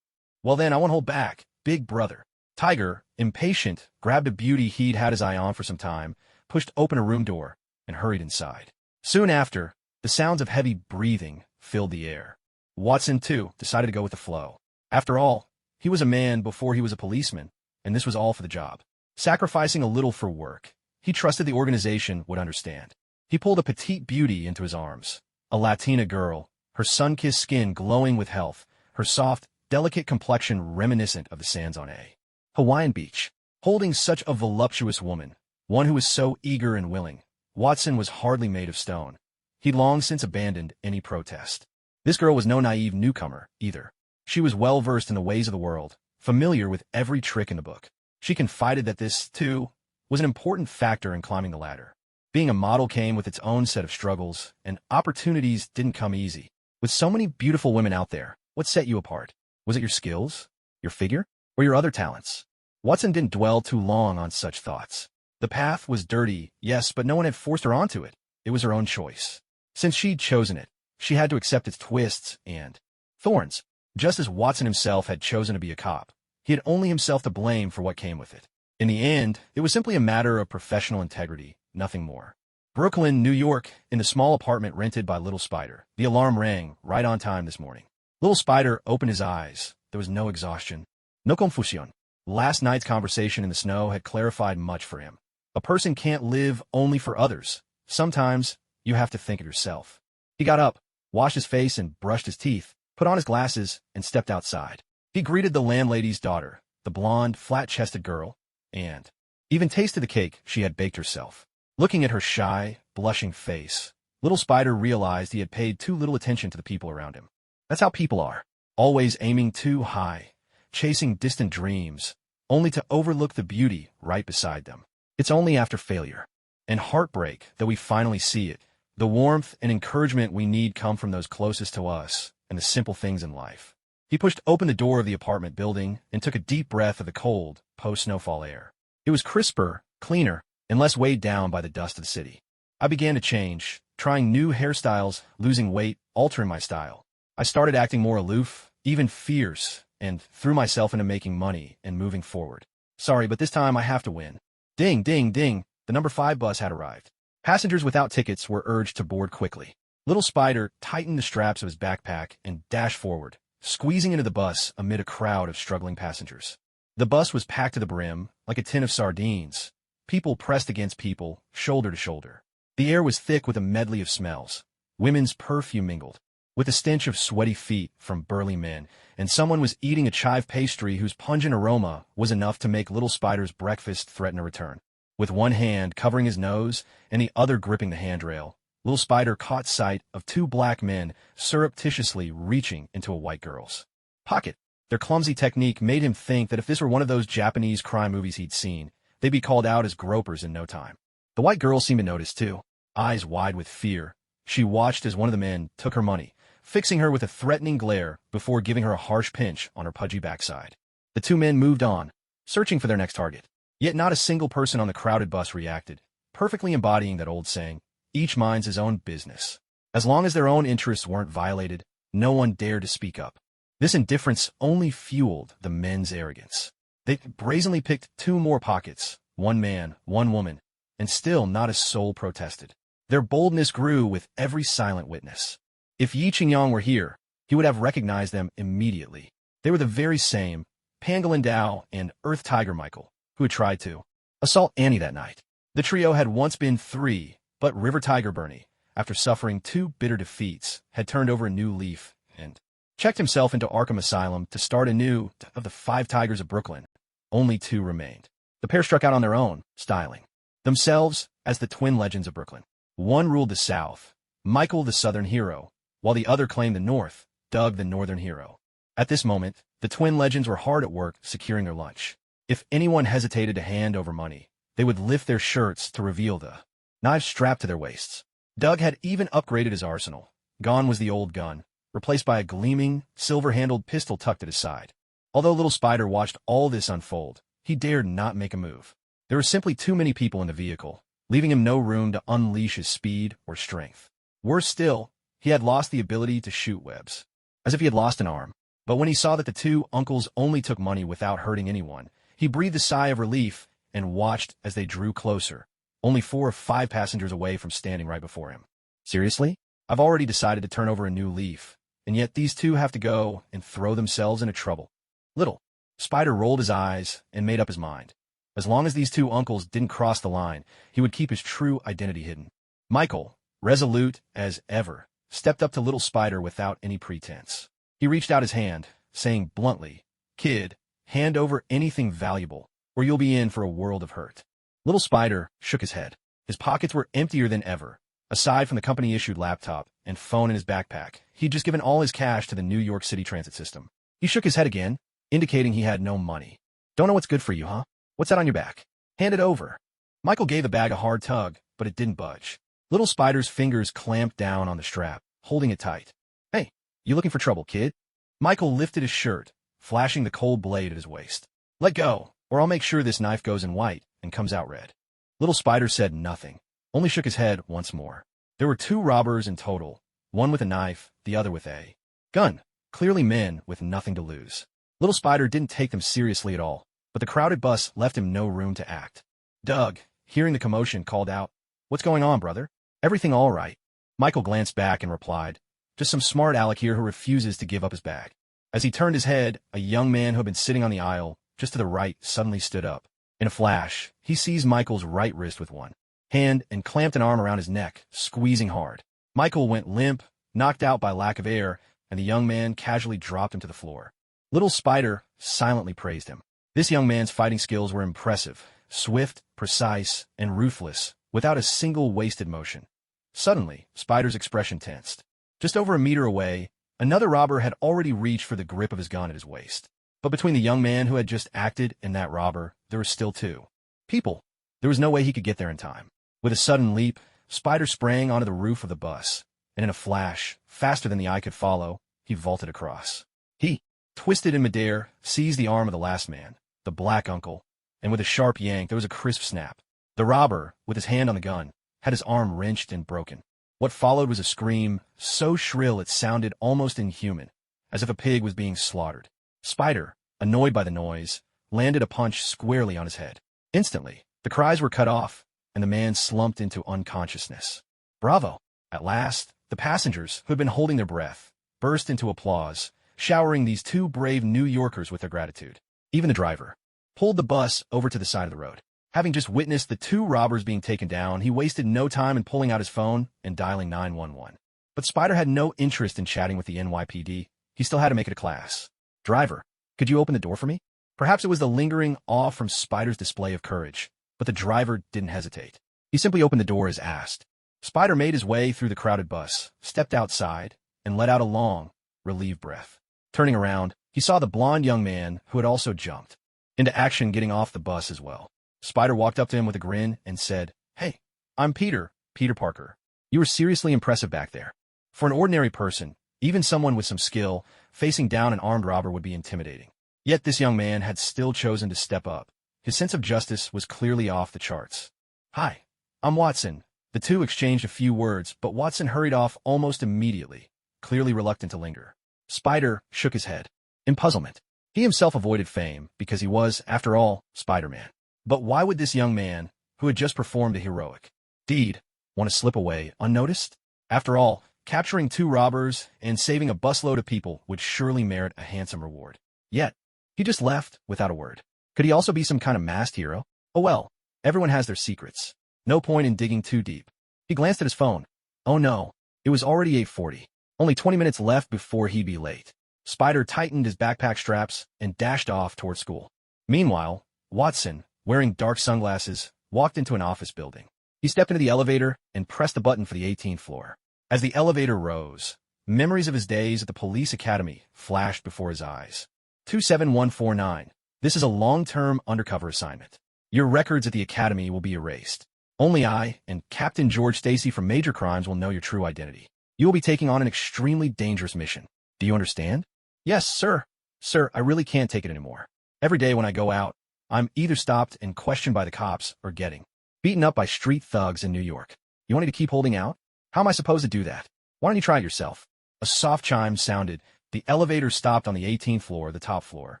Well then, I won't hold back, big brother. Tiger, impatient, grabbed a beauty he'd had his eye on for some time, pushed open a room door, and hurried inside. Soon after, the sounds of heavy breathing filled the air. Watson, too, decided to go with the flow. After all, he was a man before he was a policeman, and this was all for the job. Sacrificing a little for work, he trusted the organization would understand. He pulled a petite beauty into his arms, a Latina girl, her sun-kissed skin glowing with health, her soft, delicate complexion reminiscent of the sands on a Hawaiian beach. Holding such a voluptuous woman, one who was so eager and willing, Watson was hardly made of stone. He'd long since abandoned any protest. This girl was no naive newcomer, either. She was well-versed in the ways of the world, familiar with every trick in the book. She confided that this, too, was an important factor in climbing the ladder. Being a model came with its own set of struggles, and opportunities didn't come easy. With so many beautiful women out there, what set you apart? Was it your skills, your figure, or your other talents? Watson didn't dwell too long on such thoughts. The path was dirty, yes, but no one had forced her onto it. It was her own choice. Since she'd chosen it, she had to accept its twists and thorns. Just as Watson himself had chosen to be a cop, he had only himself to blame for what came with it. In the end, it was simply a matter of professional integrity, nothing more. Brooklyn, New York, in the small apartment rented by Little Spider. The alarm rang right on time this morning. Little Spider opened his eyes. There was no exhaustion, no confusion. Last night's conversation in the snow had clarified much for him. A person can't live only for others. Sometimes, you have to think of yourself. He got up, washed his face and brushed his teeth, put on his glasses, and stepped outside. He greeted the landlady's daughter, the blonde, flat-chested girl, and even tasted the cake she had baked herself. Looking at her shy, blushing face, Little Spider realized he had paid too little attention to the people around him. That's how people are, always aiming too high, chasing distant dreams, only to overlook the beauty right beside them. It's only after failure and heartbreak that we finally see it. The warmth and encouragement we need come from those closest to us and the simple things in life. He pushed open the door of the apartment building and took a deep breath of the cold, post-snowfall air. It was crisper, cleaner, and less weighed down by the dust of the city. I began to change, trying new hairstyles, losing weight, altering my style. I started acting more aloof, even fierce, and threw myself into making money and moving forward. Sorry, but this time I have to win. Ding, ding, ding, the number 5 bus had arrived. Passengers without tickets were urged to board quickly. Little Spider tightened the straps of his backpack and dashed forward, squeezing into the bus amid a crowd of struggling passengers. The bus was packed to the brim, like a tin of sardines. People pressed against people, shoulder to shoulder. The air was thick with a medley of smells. Women's perfume mingled. with a stench of sweaty feet from burly men, and someone was eating a chive pastry whose pungent aroma was enough to make Little Spider's breakfast threaten a return. With one hand covering his nose and the other gripping the handrail, Little Spider caught sight of two black men surreptitiously reaching into a white girl's pocket. Their clumsy technique made him think that if this were one of those Japanese crime movies he'd seen, they'd be called out as gropers in no time. The white girl seemed to notice, too. Eyes wide with fear, she watched as one of the men took her money, fixing her with a threatening glare before giving her a harsh pinch on her pudgy backside. The two men moved on, searching for their next target. Yet not a single person on the crowded bus reacted, perfectly embodying that old saying, each minds his own business. As long as their own interests weren't violated, no one dared to speak up. This indifference only fueled the men's arrogance. They brazenly picked two more pockets, one man, one woman, and still not a soul protested. Their boldness grew with every silent witness. If Yi Qingyang were here, he would have recognized them immediately. They were the very same Pangolin Dao and Earth Tiger Michael, who had tried to assault Annie that night. The trio had once been three, but River Tiger Bernie, after suffering two bitter defeats, had turned over a new leaf and checked himself into Arkham Asylum to start anew. Of the 5 Tigers of Brooklyn, only 2 remained. The pair struck out on their own, styling themselves as the twin legends of Brooklyn. One ruled the South, Michael the Southern hero, while the other claimed the North, Doug the Northern hero. At this moment, the twin legends were hard at work securing their lunch. If anyone hesitated to hand over money, they would lift their shirts to reveal the knives strapped to their waists. Doug had even upgraded his arsenal. Gone was the old gun, replaced by a gleaming, silver-handled pistol tucked at his side. Although Little Spider watched all this unfold, he dared not make a move. There were simply too many people in the vehicle, leaving him no room to unleash his speed or strength. Worse still, he had lost the ability to shoot webs, as if he had lost an arm. But when he saw that the two uncles only took money without hurting anyone, he breathed a sigh of relief and watched as they drew closer, only 4 or 5 passengers away from standing right before him. Seriously? I've already decided to turn over a new leaf, and yet these two have to go and throw themselves into trouble. Little Spider rolled his eyes and made up his mind. As long as these two uncles didn't cross the line, he would keep his true identity hidden. Michael, resolute as ever, stepped up to Little Spider without any pretense. He reached out his hand, saying bluntly, "Kid, hand over anything valuable, or you'll be in for a world of hurt." Little Spider shook his head. His pockets were emptier than ever. Aside from the company-issued laptop and phone in his backpack, he'd just given all his cash to the New York City transit system. He shook his head again, indicating he had no money. "Don't know what's good for you, huh? What's that on your back? Hand it over." Michael gave the bag a hard tug, but it didn't budge. Little Spider's fingers clamped down on the strap, holding it tight. "Hey, you looking for trouble, kid?" Michael lifted his shirt, flashing the cold blade at his waist. "Let go, or I'll make sure this knife goes in white and comes out red." Little Spider said nothing, only shook his head once more. There were 2 robbers in total, one with a knife, the other with a gun, clearly men with nothing to lose. Little Spider didn't take them seriously at all, but the crowded bus left him no room to act. Doug, hearing the commotion, called out, "What's going on, brother? Everything all right?" Michael glanced back and replied, "Just some smart aleck here who refuses to give up his bag." As he turned his head, a young man who had been sitting on the aisle, just to the right, suddenly stood up. In a flash, he seized Michael's right wrist with one hand and clamped an arm around his neck, squeezing hard. Michael went limp, knocked out by lack of air, and the young man casually dropped him to the floor. Little Spider silently praised him. This young man's fighting skills were impressive, swift, precise, and ruthless, without a single wasted motion. Suddenly, Spider's expression tensed. Just over a meter away, another robber had already reached for the grip of his gun at his waist. But between the young man who had just acted and that robber, there were still 2 people. There was no way he could get there in time. With a sudden leap, Spider sprang onto the roof of the bus, and in a flash, faster than the eye could follow, he vaulted across. He twisted in midair, seized the arm of the last man, the black uncle, and with a sharp yank, there was a crisp snap. The robber, with his hand on the gun, had his arm wrenched and broken. What followed was a scream, so shrill it sounded almost inhuman, as if a pig was being slaughtered. Spider, annoyed by the noise, landed a punch squarely on his head. Instantly, the cries were cut off, and the man slumped into unconsciousness. "Bravo!" At last, the passengers, who had been holding their breath, burst into applause, showering these 2 brave New Yorkers with their gratitude. Even the driver pulled the bus over to the side of the road. Having just witnessed the 2 robbers being taken down, he wasted no time in pulling out his phone and dialing 911. But Spider had no interest in chatting with the NYPD. He still had to make it a class. "Driver, could you open the door for me?" Perhaps it was the lingering awe from Spider's display of courage, but the driver didn't hesitate. He simply opened the door as asked. Spider made his way through the crowded bus, stepped outside, and let out a long, relieved breath. Turning around, he saw the blond young man who had also jumped into action getting off the bus as well. Spider walked up to him with a grin and said, "Hey, I'm Peter Parker. You were seriously impressive back there." For an ordinary person, even someone with some skill, facing down an armed robber would be intimidating. Yet this young man had still chosen to step up. His sense of justice was clearly off the charts. "Hi, I'm Watson." The two exchanged a few words, but Watson hurried off almost immediately, clearly reluctant to linger. Spider shook his head in puzzlement. He himself avoided fame because he was, after all, Spider-Man. But why would this young man, who had just performed a heroic deed, want to slip away unnoticed? After all, capturing 2 robbers and saving a busload of people would surely merit a handsome reward. Yet, he just left without a word. Could he also be some kind of masked hero? Oh well, everyone has their secrets. No point in digging too deep. He glanced at his phone. Oh no, it was already 8:40. Only 20 minutes left before he'd be late. Spider tightened his backpack straps and dashed off toward school. Meanwhile, Watson, wearing dark sunglasses, walked into an office building. He stepped into the elevator and pressed the button for the 18th floor. As the elevator rose, memories of his days at the police academy flashed before his eyes. 27149. This is a long-term undercover assignment. Your records at the academy will be erased. Only I and Captain George Stacy from Major Crimes will know your true identity. You will be taking on an extremely dangerous mission. Do you understand? Yes, sir. Sir, I really can't take it anymore. Every day when I go out, I'm either stopped and questioned by the cops or getting beaten up by street thugs in New York. You want me to keep holding out? How am I supposed to do that? Why don't you try it yourself? A soft chime sounded. The elevator stopped on the 18th floor, the top floor.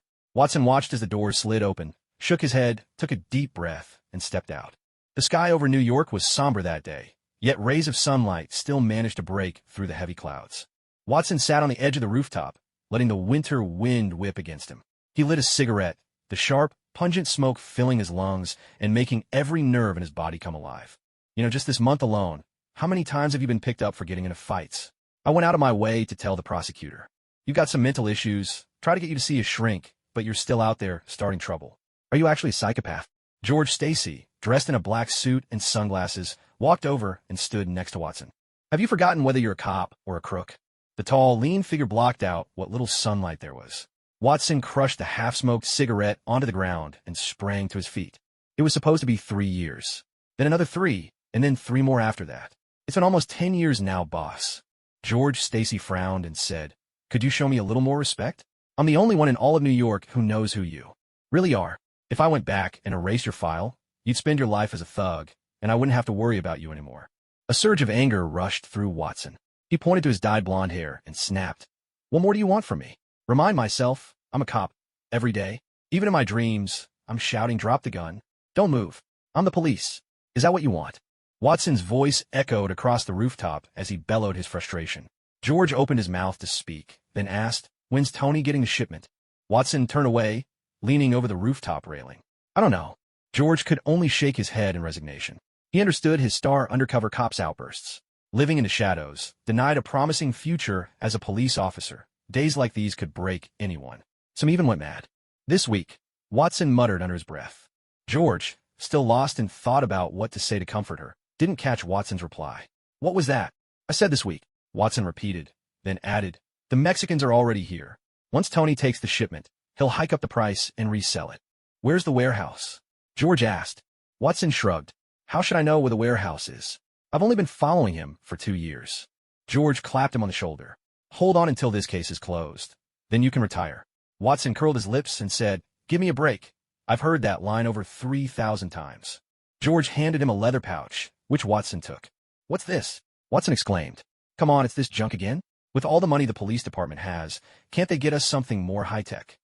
Watson watched as the doors slid open, shook his head, took a deep breath, and stepped out. The sky over New York was somber that day, yet rays of sunlight still managed to break through the heavy clouds. Watson sat on the edge of the rooftop, letting the winter wind whip against him. He lit a cigarette, the sharp, pungent smoke filling his lungs and making every nerve in his body come alive. Just this month alone, how many times have you been picked up for getting into fights? I went out of my way to tell the prosecutor. You've got some mental issues, try to get you to see a shrink, but you're still out there starting trouble. Are you actually a psychopath? George Stacy, dressed in a black suit and sunglasses, walked over and stood next to Watson. Have you forgotten whether you're a cop or a crook? The tall, lean figure blocked out what little sunlight there was. Watson crushed the half-smoked cigarette onto the ground and sprang to his feet. It was supposed to be 3 years, then another 3, and then 3 more after that. It's been almost 10 years now, boss. George Stacy frowned and said, Could you show me a little more respect? I'm the only one in all of New York who knows who you really are. If I went back and erased your file, you'd spend your life as a thug, and I wouldn't have to worry about you anymore. A surge of anger rushed through Watson. He pointed to his dyed blonde hair and snapped. What more do you want from me? Remind myself, I'm a cop. Every day, even in my dreams, I'm shouting, drop the gun. Don't move. I'm the police. Is that what you want? Watson's voice echoed across the rooftop as he bellowed his frustration. George opened his mouth to speak, then asked, When's Tony getting the shipment? Watson turned away, leaning over the rooftop railing. I don't know. George could only shake his head in resignation. He understood his star undercover cop's outbursts. Living in the shadows, denied a promising future as a police officer. Days like these could break anyone. Some even went mad. This week, Watson muttered under his breath. George, still lost in thought about what to say to comfort her, didn't catch Watson's reply. What was that? I said this week, Watson repeated, then added, The Mexicans are already here. Once Tony takes the shipment, he'll hike up the price and resell it. Where's the warehouse? George asked. Watson shrugged. How should I know where the warehouse is? I've only been following him for 2 years. George clapped him on the shoulder. Hold on until this case is closed. Then you can retire. Watson curled his lips and said, Give me a break. I've heard that line over 3,000 times. George handed him a leather pouch, which Watson took. What's this? Watson exclaimed. Come on, it's this junk again? With all the money the police department has, can't they get us something more high-tech?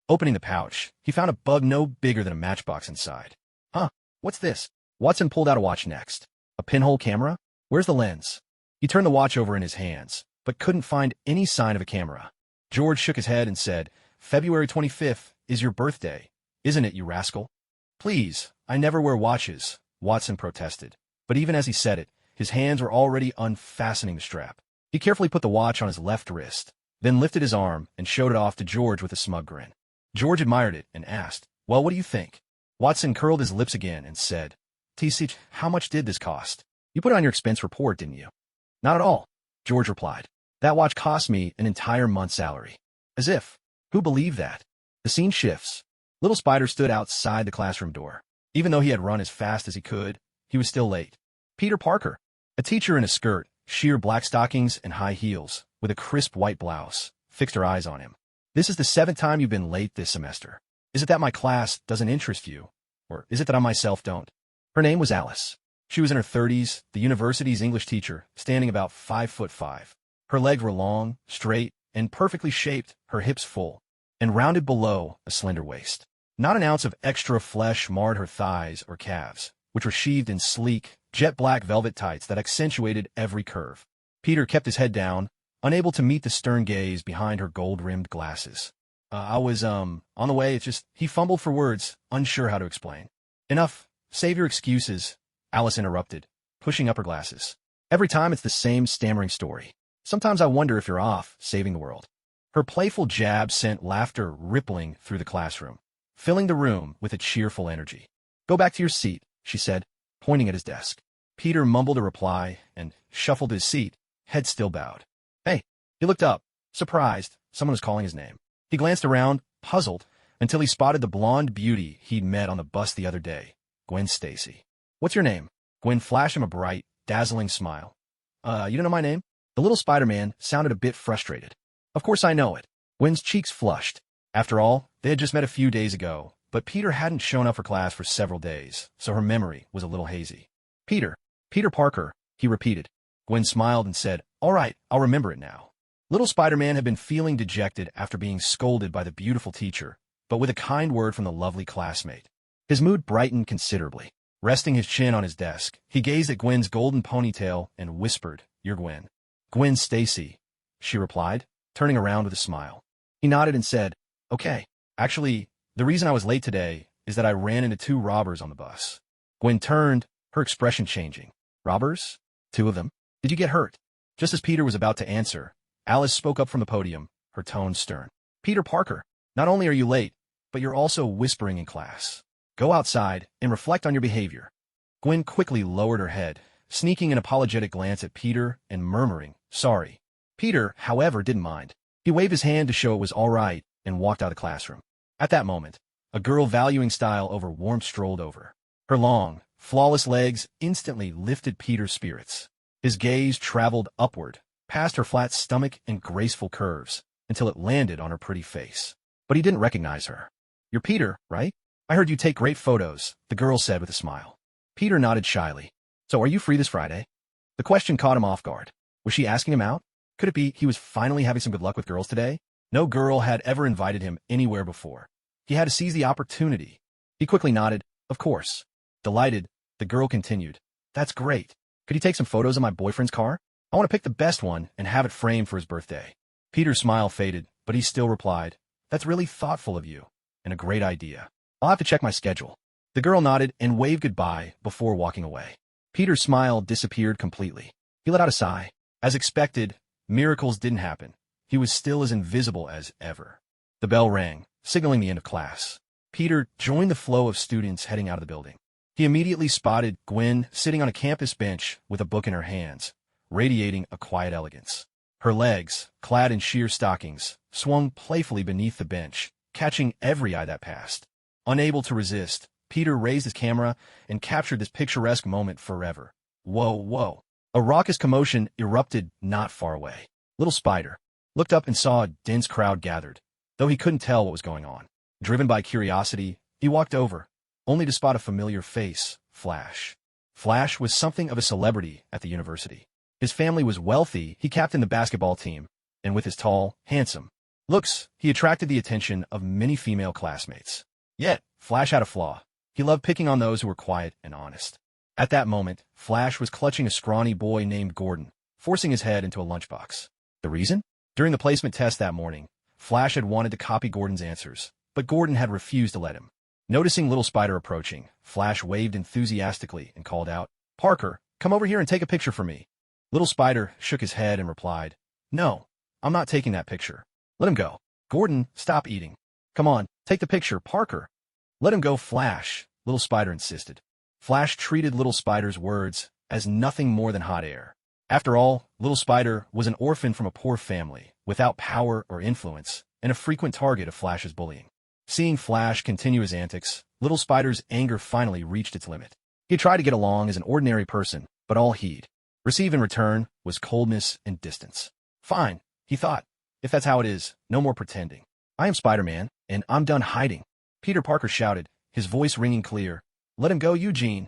Opening the pouch, he found a bug no bigger than a matchbox inside. Huh, what's this? Watson pulled out a watch next. A pinhole camera? Where's the lens? He turned the watch over in his hands, but couldn't find any sign of a camera. George shook his head and said, February 25th is your birthday, isn't it, you rascal? Please, I never wear watches, Watson protested. But even as he said it, his hands were already unfastening the strap. He carefully put the watch on his left wrist, then lifted his arm and showed it off to George with a smug grin. George admired it and asked, "Well, what do you think?" Watson curled his lips again and said, "TC, how much did this cost? You put it on your expense report, didn't you?" "Not at all," George replied. "That watch cost me an entire month's salary." As if. Who believed that? The scene shifts. Little Spider stood outside the classroom door. Even though he had run as fast as he could, he was still late. Peter Parker, a teacher in a skirt, sheer black stockings, and high heels, with a crisp white blouse, fixed her eyes on him. "This is the 7th time you've been late this semester. Is it that my class doesn't interest you? Or is it that I myself don't?" Her name was Alice. She was in her 30s, the university's English teacher, standing about 5'5". Her legs were long, straight, and perfectly shaped, her hips full, and rounded below a slender waist. Not an ounce of extra flesh marred her thighs or calves, which were sheathed in sleek, jet-black velvet tights that accentuated every curve. Peter kept his head down, unable to meet the stern gaze behind her gold-rimmed glasses. I was, on the way, it's just, he fumbled for words, unsure how to explain. "Enough. Save your excuses," Alice interrupted, pushing up her glasses. "Every time it's the same stammering story. Sometimes I wonder if you're off saving the world." Her playful jab sent laughter rippling through the classroom, filling the room with a cheerful energy. "Go back to your seat," she said, pointing at his desk. Peter mumbled a reply and shuffled his seat, head still bowed. "Hey." He looked up, surprised someone was calling his name. He glanced around, puzzled, until he spotted the blonde beauty he'd met on the bus the other day, Gwen Stacy. "What's your name?" Gwen flashed him a bright, dazzling smile. You don't know my name?" The little Spider-Man sounded a bit frustrated. "Of course I know it." Gwen's cheeks flushed. After all, they had just met a few days ago, but Peter hadn't shown up for class for several days, so her memory was a little hazy. Peter Parker," he repeated. Gwen smiled and said, "All right, I'll remember it now." Little Spider-Man had been feeling dejected after being scolded by the beautiful teacher, but with a kind word from the lovely classmate, his mood brightened considerably. Resting his chin on his desk, he gazed at Gwen's golden ponytail and whispered, "You're Gwen." "Gwen Stacy," she replied, turning around with a smile. He nodded and said, "Okay. Actually, the reason I was late today is that I ran into 2 robbers on the bus." Gwen turned, her expression changing. "Robbers? 2 of them? Did you get hurt?" Just as Peter was about to answer, Alice spoke up from the podium, her tone stern. "Peter Parker, not only are you late, but you're also whispering in class. Go outside and reflect on your behavior." Gwen quickly lowered her head, sneaking an apologetic glance at Peter and murmuring, "Sorry." Peter, however, didn't mind. He waved his hand to show it was all right and walked out of the classroom. At that moment, a girl valuing style over warmth strolled over. Her long, flawless legs instantly lifted Peter's spirits. His gaze traveled upward, past her flat stomach and graceful curves, until it landed on her pretty face. But he didn't recognize her. "You're Peter, right? I heard you take great photos," the girl said with a smile. Peter nodded shyly. "So are you free this Friday?" The question caught him off guard. Was she asking him out? Could it be he was finally having some good luck with girls today? No girl had ever invited him anywhere before. He had to seize the opportunity. He quickly nodded, "Of course." Delighted, the girl continued, "That's great. Could you take some photos of my boyfriend's car? I want to pick the best one and have it framed for his birthday." Peter's smile faded, but he still replied, "That's really thoughtful of you, and a great idea. I'll have to check my schedule." The girl nodded and waved goodbye before walking away. Peter's smile disappeared completely. He let out a sigh. As expected, miracles didn't happen. He was still as invisible as ever. The bell rang, signaling the end of class. Peter joined the flow of students heading out of the building. He immediately spotted Gwen sitting on a campus bench with a book in her hands, radiating a quiet elegance. Her legs, clad in sheer stockings, swung playfully beneath the bench, catching every eye that passed. Unable to resist, Peter raised his camera and captured this picturesque moment forever. Whoa, whoa. A raucous commotion erupted not far away. Little Spider looked up and saw a dense crowd gathered, though he couldn't tell what was going on. Driven by curiosity, he walked over, only to spot a familiar face, Flash. Flash was something of a celebrity at the university. His family was wealthy, he captained the basketball team, and with his tall, handsome looks, he attracted the attention of many female classmates. Yet, Flash had a flaw. He loved picking on those who were quiet and honest. At that moment, Flash was clutching a scrawny boy named Gordon, forcing his head into a lunchbox. The reason? During the placement test that morning, Flash had wanted to copy Gordon's answers, but Gordon had refused to let him. Noticing Little Spider approaching, Flash waved enthusiastically and called out, "Parker, come over here and take a picture for me." Little Spider shook his head and replied, "No, I'm not taking that picture. Let him go. Gordon, stop eating. Come on, take the picture, Parker." "Let him go, Flash," Little Spider insisted. Flash treated Little Spider's words as nothing more than hot air. After all, Little Spider was an orphan from a poor family, without power or influence, and a frequent target of Flash's bullying. Seeing Flash continue his antics, Little Spider's anger finally reached its limit. He tried to get along as an ordinary person, but all he'd receive in return was coldness and distance. "Fine," he thought. "If that's how it is, no more pretending. I am Spider-Man, and I'm done hiding." Peter Parker shouted, his voice ringing clear. "Let him go, Eugene."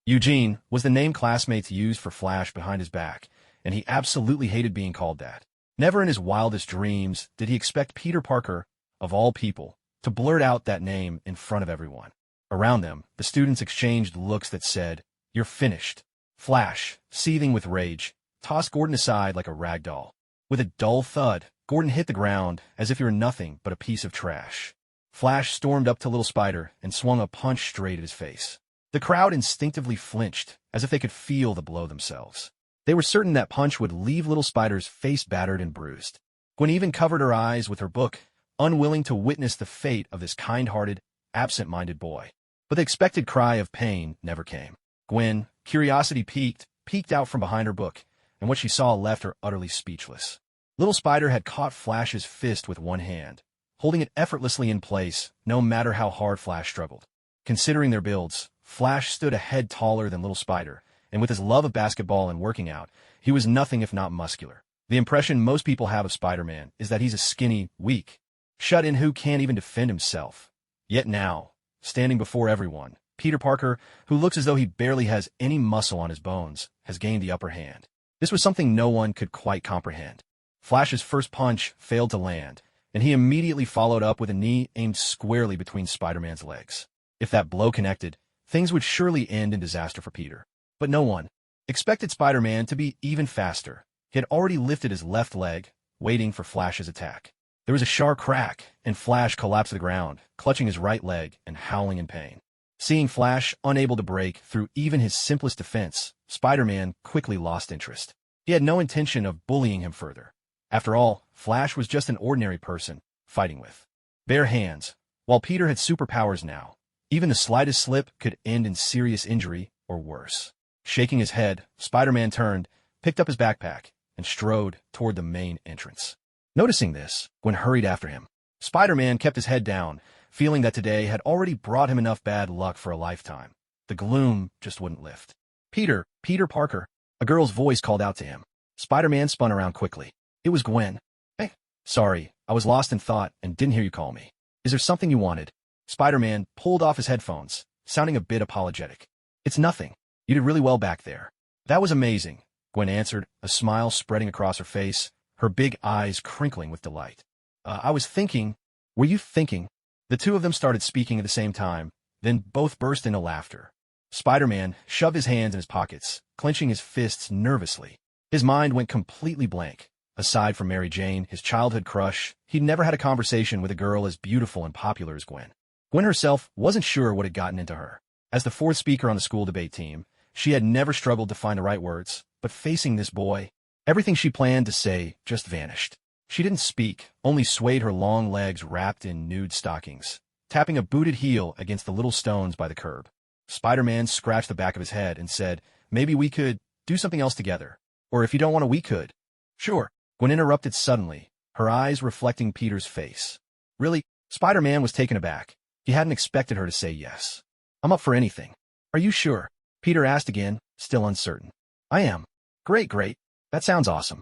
Eugene was the name classmates used for Flash behind his back, and he absolutely hated being called that. Never in his wildest dreams did he expect Peter Parker, of all people, to blurt out that name in front of everyone. Around them, the students exchanged looks that said, "You're finished." Flash, seething with rage, tossed Gordon aside like a rag doll. With a dull thud, Gordon hit the ground as if he were nothing but a piece of trash. Flash stormed up to Little Spider and swung a punch straight at his face. The crowd instinctively flinched, as if they could feel the blow themselves. They were certain that punch would leave Little Spider's face battered and bruised. Gwen even covered her eyes with her book, unwilling to witness the fate of this kind-hearted, absent-minded boy. But the expected cry of pain never came. Gwen, curiosity peeked out from behind her book, and what she saw left her utterly speechless. Little Spider had caught Flash's fist with one hand, holding it effortlessly in place, no matter how hard Flash struggled. Considering their builds, Flash stood a head taller than Little Spider, and with his love of basketball and working out, he was nothing if not muscular. The impression most people have of Spider-Man is that he's a skinny, weak, shut-in who can't even defend himself. Yet now, standing before everyone, Peter Parker, who looks as though he barely has any muscle on his bones, has gained the upper hand. This was something no one could quite comprehend. Flash's first punch failed to land, and he immediately followed up with a knee aimed squarely between Spider-Man's legs. If that blow connected, things would surely end in disaster for Peter. But no one expected Spider-Man to be even faster. He had already lifted his left leg, waiting for Flash's attack. There was a sharp crack, and Flash collapsed to the ground, clutching his right leg and howling in pain. Seeing Flash unable to break through even his simplest defense, Spider-Man quickly lost interest. He had no intention of bullying him further. After all, Flash was just an ordinary person, fighting with bare hands, while Peter had superpowers now. Even the slightest slip could end in serious injury or worse. Shaking his head, Spider-Man turned, picked up his backpack, and strode toward the main entrance. Noticing this, Gwen hurried after him. Spider-Man kept his head down, feeling that today had already brought him enough bad luck for a lifetime. The gloom just wouldn't lift. "Peter Parker," a girl's voice called out to him. Spider-Man spun around quickly. It was Gwen. "Hey, sorry, I was lost in thought and didn't hear you call me. Is there something you wanted?" Spider-Man pulled off his headphones, sounding a bit apologetic. "It's nothing. You did really well back there." "That was amazing," Gwen answered, a smile spreading across her face, her big eyes crinkling with delight. I was thinking." "Were you thinking?" The two of them started speaking at the same time, then both burst into laughter. Spider-Man shoved his hands in his pockets, clenching his fists nervously. His mind went completely blank. Aside from Mary Jane, his childhood crush, he'd never had a conversation with a girl as beautiful and popular as Gwen. Gwen herself wasn't sure what had gotten into her. As the fourth speaker on the school debate team, she had never struggled to find the right words, but facing this boy, everything she planned to say just vanished. She didn't speak, only swayed her long legs wrapped in nude stockings, tapping a booted heel against the little stones by the curb. Spider-Man scratched the back of his head and said, "Maybe we could do something else together. Or if you don't want to, we could." "Sure." Gwen interrupted suddenly, her eyes reflecting Peter's face. "Really?" Spider-Man was taken aback. He hadn't expected her to say yes. "I'm up for anything." "Are you sure?" Peter asked again, still uncertain. "I am." Great. That sounds awesome.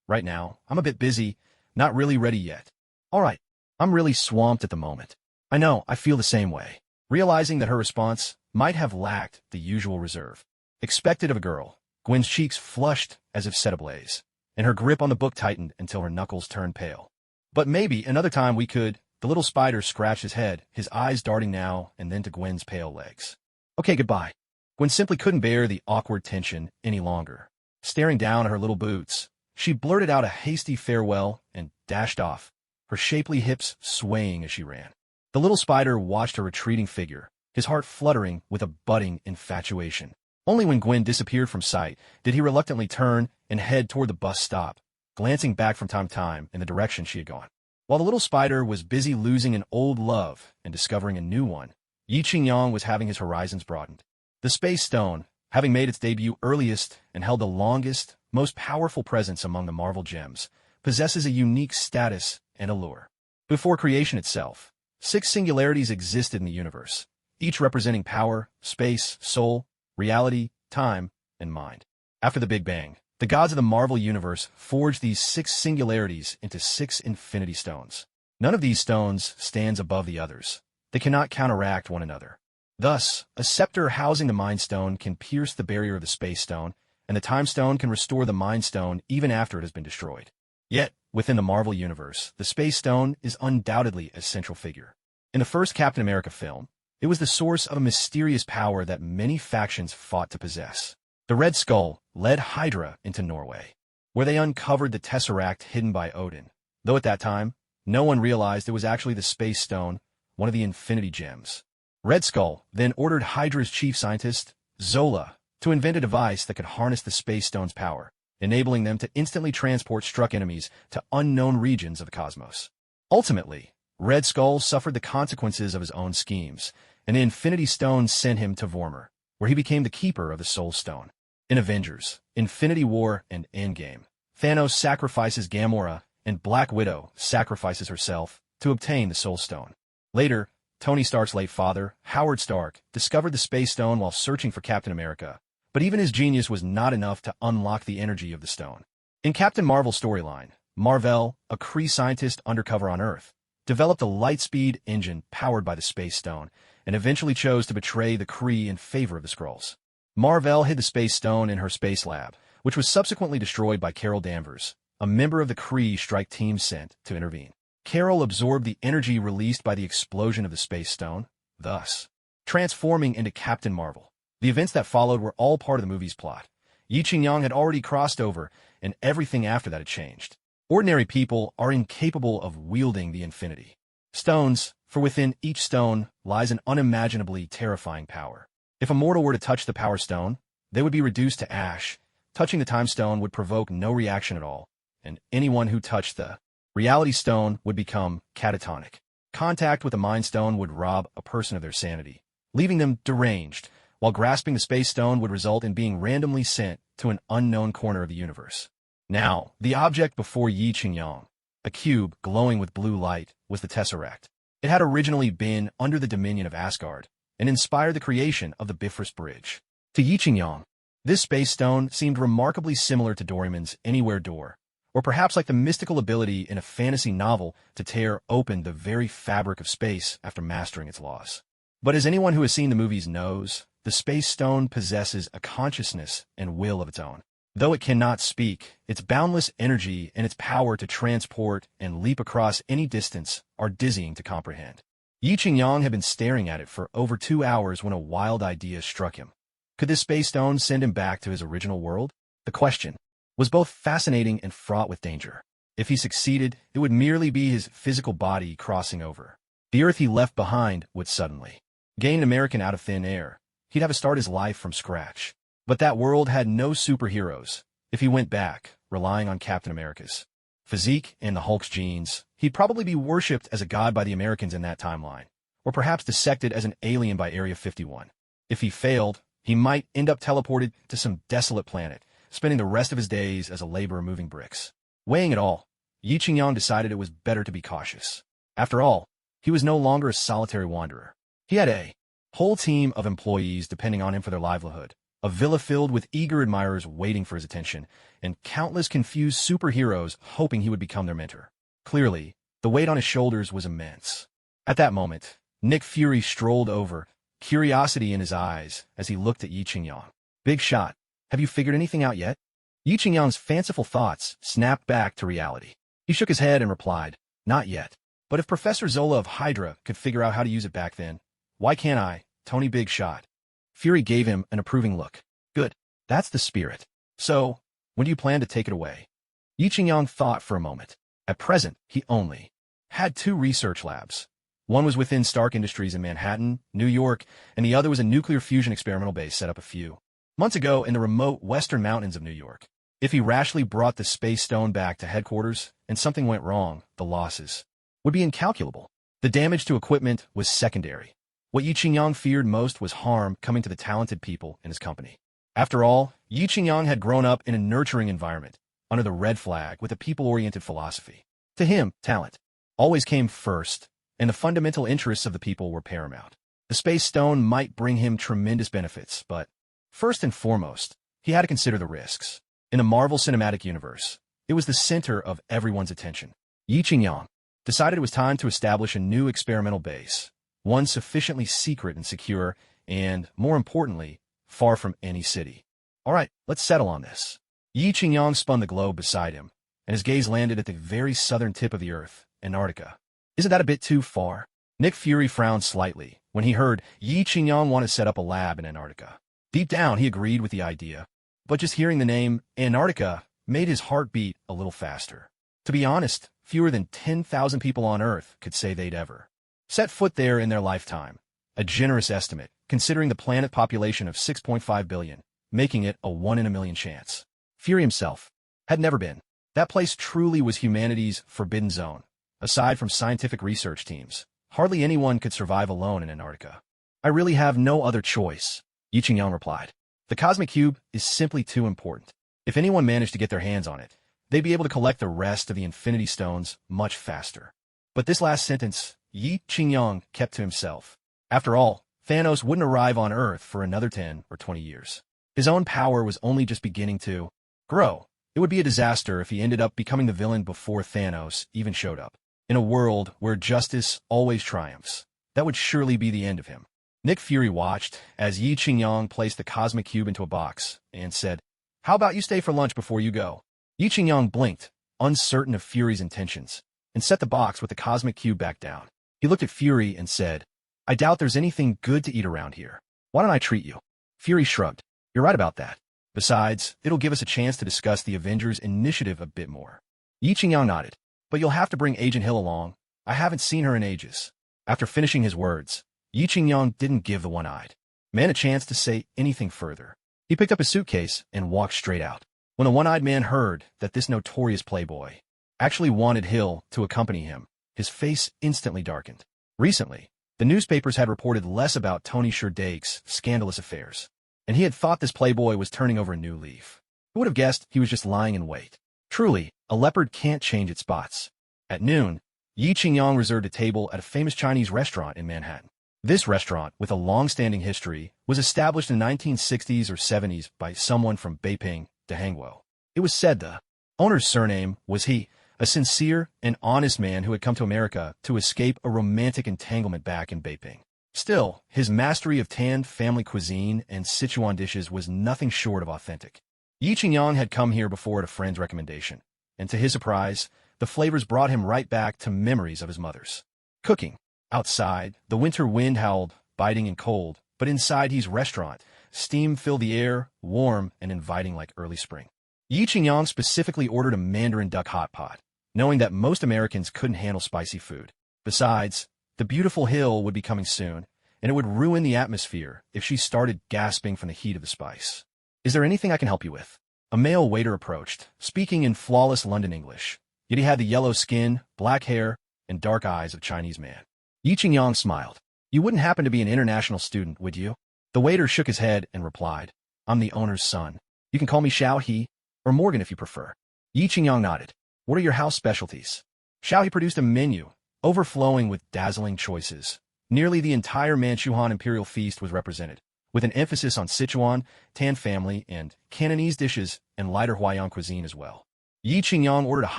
Right now, I'm a bit busy, not really ready yet." "All right. I'm really swamped at the moment." "I know, I feel the same way." Realizing that her response might have lacked the usual reserve expected of a girl, Gwen's cheeks flushed as if set ablaze, and her grip on the book tightened until her knuckles turned pale. "But maybe another time we could." The little spider scratched his head, his eyes darting now and then to Gwen's pale legs. "Okay, goodbye." Gwen simply couldn't bear the awkward tension any longer. Staring down at her little boots, she blurted out a hasty farewell and dashed off, her shapely hips swaying as she ran. The little spider watched her retreating figure, his heart fluttering with a budding infatuation. Only when Gwen disappeared from sight did he reluctantly turn and head toward the bus stop, glancing back from time to time in the direction she had gone. While the little spider was busy losing an old love and discovering a new one, Yi Qingyang was having his horizons broadened. The Space Stone, having made its debut earliest and held the longest, most powerful presence among the Marvel gems, possesses a unique status and allure. Before creation itself, 6 singularities existed in the universe, each representing power, space, soul, reality, time, and mind. After the Big Bang, the gods of the Marvel Universe forged these 6 singularities into 6 Infinity Stones. None of these stones stands above the others. They cannot counteract one another. Thus, a scepter housing the Mind Stone can pierce the barrier of the Space Stone, and the Time Stone can restore the Mind Stone even after it has been destroyed. Yet, within the Marvel Universe, the Space Stone is undoubtedly a central figure. In the first Captain America film, it was the source of a mysterious power that many factions fought to possess. The Red Skull led Hydra into Norway, where they uncovered the Tesseract hidden by Odin, though at that time, no one realized it was actually the Space Stone, one of the Infinity Gems. Red Skull then ordered Hydra's chief scientist, Zola, to invent a device that could harness the Space Stone's power, enabling them to instantly transport struck enemies to unknown regions of the cosmos. Ultimately, Red Skull suffered the consequences of his own schemes, and the Infinity Stone sent him to Vormir, where he became the keeper of the Soul Stone. In Avengers, Infinity War, and Endgame, Thanos sacrifices Gamora, and Black Widow sacrifices herself to obtain the Soul Stone. Later, Tony Stark's late father, Howard Stark, discovered the Space Stone while searching for Captain America, but even his genius was not enough to unlock the energy of the stone. In Captain Marvel's storyline, Mar-Vell, a Kree scientist undercover on Earth, developed a light-speed engine powered by the Space Stone, and eventually chose to betray the Kree in favor of the Skrulls. Mar-Vell hid the Space Stone in her space lab, which was subsequently destroyed by Carol Danvers, a member of the Kree strike team sent to intervene. Carol absorbed the energy released by the explosion of the Space Stone, thus transforming into Captain Marvel. The events that followed were all part of the movie's plot. Yi Qingyang had already crossed over, and everything after that had changed. Ordinary people are incapable of wielding the Infinity Stones, for within each stone lies an unimaginably terrifying power. If a mortal were to touch the Power Stone, they would be reduced to ash. Touching the Time Stone would provoke no reaction at all, and anyone who touched the Reality Stone would become catatonic. Contact with the Mind Stone would rob a person of their sanity, leaving them deranged, while grasping the Space Stone would result in being randomly sent to an unknown corner of the universe. Now, the object before Yi Qingyang, a cube glowing with blue light, was the Tesseract. It had originally been under the dominion of Asgard, and inspired the creation of the Bifrost Bridge. To Yi Qingyang, this Space Stone seemed remarkably similar to Doraemon's Anywhere Door, or perhaps like the mystical ability in a fantasy novel to tear open the very fabric of space after mastering its laws. But as anyone who has seen the movies knows, the Space Stone possesses a consciousness and will of its own. Though it cannot speak, its boundless energy and its power to transport and leap across any distance are dizzying to comprehend. Yi Qingyang had been staring at it for over 2 hours when a wild idea struck him. Could this Space Stone send him back to his original world? The question was both fascinating and fraught with danger. If he succeeded, it would merely be his physical body crossing over. The Earth he left behind would suddenly gain an American out of thin air. He'd have to start his life from scratch. But that world had no superheroes. If he went back, relying on Captain America's physique and the Hulk's genes, he'd probably be worshipped as a god by the Americans in that timeline, or perhaps dissected as an alien by Area 51. If he failed, he might end up teleported to some desolate planet, spending the rest of his days as a laborer moving bricks. Weighing it all, Yi Qingyang decided it was better to be cautious. After all, he was no longer a solitary wanderer. He had a whole team of employees depending on him for their livelihood, a villa filled with eager admirers waiting for his attention, and countless confused superheroes hoping he would become their mentor. Clearly, the weight on his shoulders was immense. At that moment, Nick Fury strolled over, curiosity in his eyes as he looked at Yi Qingyang. "Big shot. Have you figured anything out yet?" Yi Qingyang's fanciful thoughts snapped back to reality. He shook his head and replied, "Not yet. But if Professor Zola of Hydra could figure out how to use it back then, why can't I, Tony Big Shot?" Fury gave him an approving look. "Good. That's the spirit. So, when do you plan to take it away?" Yi Qingyang thought for a moment. At present, he only had 2 research labs. One was within Stark Industries in Manhattan, New York, and the other was a nuclear fusion experimental base set up a few months ago in the remote western mountains of New York. If he rashly brought the space stone back to headquarters and something went wrong, the losses would be incalculable. The damage to equipment was secondary. What Yi Qingyang feared most was harm coming to the talented people in his company. After all, Yi Qingyang had grown up in a nurturing environment, under the red flag with a people-oriented philosophy. To him, talent always came first, and the fundamental interests of the people were paramount. The space stone might bring him tremendous benefits, but first and foremost, he had to consider the risks. In the Marvel Cinematic Universe, it was the center of everyone's attention. Yi Qingyang decided it was time to establish a new experimental base, one sufficiently secret and secure, and, more importantly, far from any city. All right, let's settle on this. Yi Qingyang spun the globe beside him, and his gaze landed at the very southern tip of the Earth, Antarctica. Isn't that a bit too far? Nick Fury frowned slightly when he heard Yi Qingyang want to set up a lab in Antarctica. Deep down, he agreed with the idea, but just hearing the name Antarctica made his heart beat a little faster. To be honest, fewer than 10,000 people on Earth could say they'd ever set foot there in their lifetime, a generous estimate, considering the planet population of 6.5 billion, making it a 1 in a million chance. Fury himself had never been. That place truly was humanity's forbidden zone. Aside from scientific research teams, hardly anyone could survive alone in Antarctica. I really have no other choice, Yi Qingyang replied. The cosmic cube is simply too important. If anyone managed to get their hands on it, they'd be able to collect the rest of the Infinity Stones much faster. But this last sentence, Yi Qingyang kept to himself. After all, Thanos wouldn't arrive on Earth for another 10 or 20 years. His own power was only just beginning to grow. It would be a disaster if he ended up becoming the villain before Thanos even showed up. In a world where justice always triumphs, that would surely be the end of him. Nick Fury watched as Yi Qingyang placed the cosmic cube into a box and said, "How about you stay for lunch before you go?" Yi Qingyang blinked, uncertain of Fury's intentions, and set the box with the cosmic cube back down. He looked at Fury and said, "I doubt there's anything good to eat around here. Why don't I treat you?" Fury shrugged. "You're right about that. Besides, it'll give us a chance to discuss the Avengers initiative a bit more." Yi Qingyang nodded. "But you'll have to bring Agent Hill along. I haven't seen her in ages." After finishing his words, Yi Qingyang didn't give the one-eyed man a chance to say anything further. He picked up his suitcase and walked straight out. When the one-eyed man heard that this notorious playboy actually wanted Hill to accompany him, his face instantly darkened. Recently, the newspapers had reported less about Tony Sherdake's scandalous affairs, and he had thought this playboy was turning over a new leaf. Who would have guessed he was just lying in wait? Truly, a leopard can't change its spots. At noon, Yi Qingyang reserved a table at a famous Chinese restaurant in Manhattan. This restaurant, with a long-standing history, was established in the 1960s or 70s by someone from Beiping to Hangzhou. It was said the owner's surname was He, a sincere and honest man who had come to America to escape a romantic entanglement back in Beiping. Still, his mastery of tanned family cuisine and Sichuan dishes was nothing short of authentic. Yi Qingyang had come here before at a friend's recommendation, and to his surprise, the flavors brought him right back to memories of his mother's cooking. Outside, the winter wind howled, biting and cold, but inside He's restaurant, steam filled the air, warm and inviting like early spring. Yi Qingyang specifically ordered a Mandarin duck hot pot, knowing that most Americans couldn't handle spicy food. Besides, the beautiful Hill would be coming soon, and it would ruin the atmosphere if she started gasping from the heat of the spice. "Is there anything I can help you with?" A male waiter approached, speaking in flawless London English, yet he had the yellow skin, black hair, and dark eyes of a Chinese man. Yi Qingyang smiled. "You wouldn't happen to be an international student, would you?" The waiter shook his head and replied, "I'm the owner's son. You can call me Xiao He, or Morgan if you prefer." Yi Qingyang nodded. "What are your house specialties?" Xiao He produced a menu, overflowing with dazzling choices. Nearly the entire Manchuan imperial feast was represented, with an emphasis on Sichuan, Tan family, and Cantonese dishes, and lighter Huayan cuisine as well. Yi Qingyang ordered a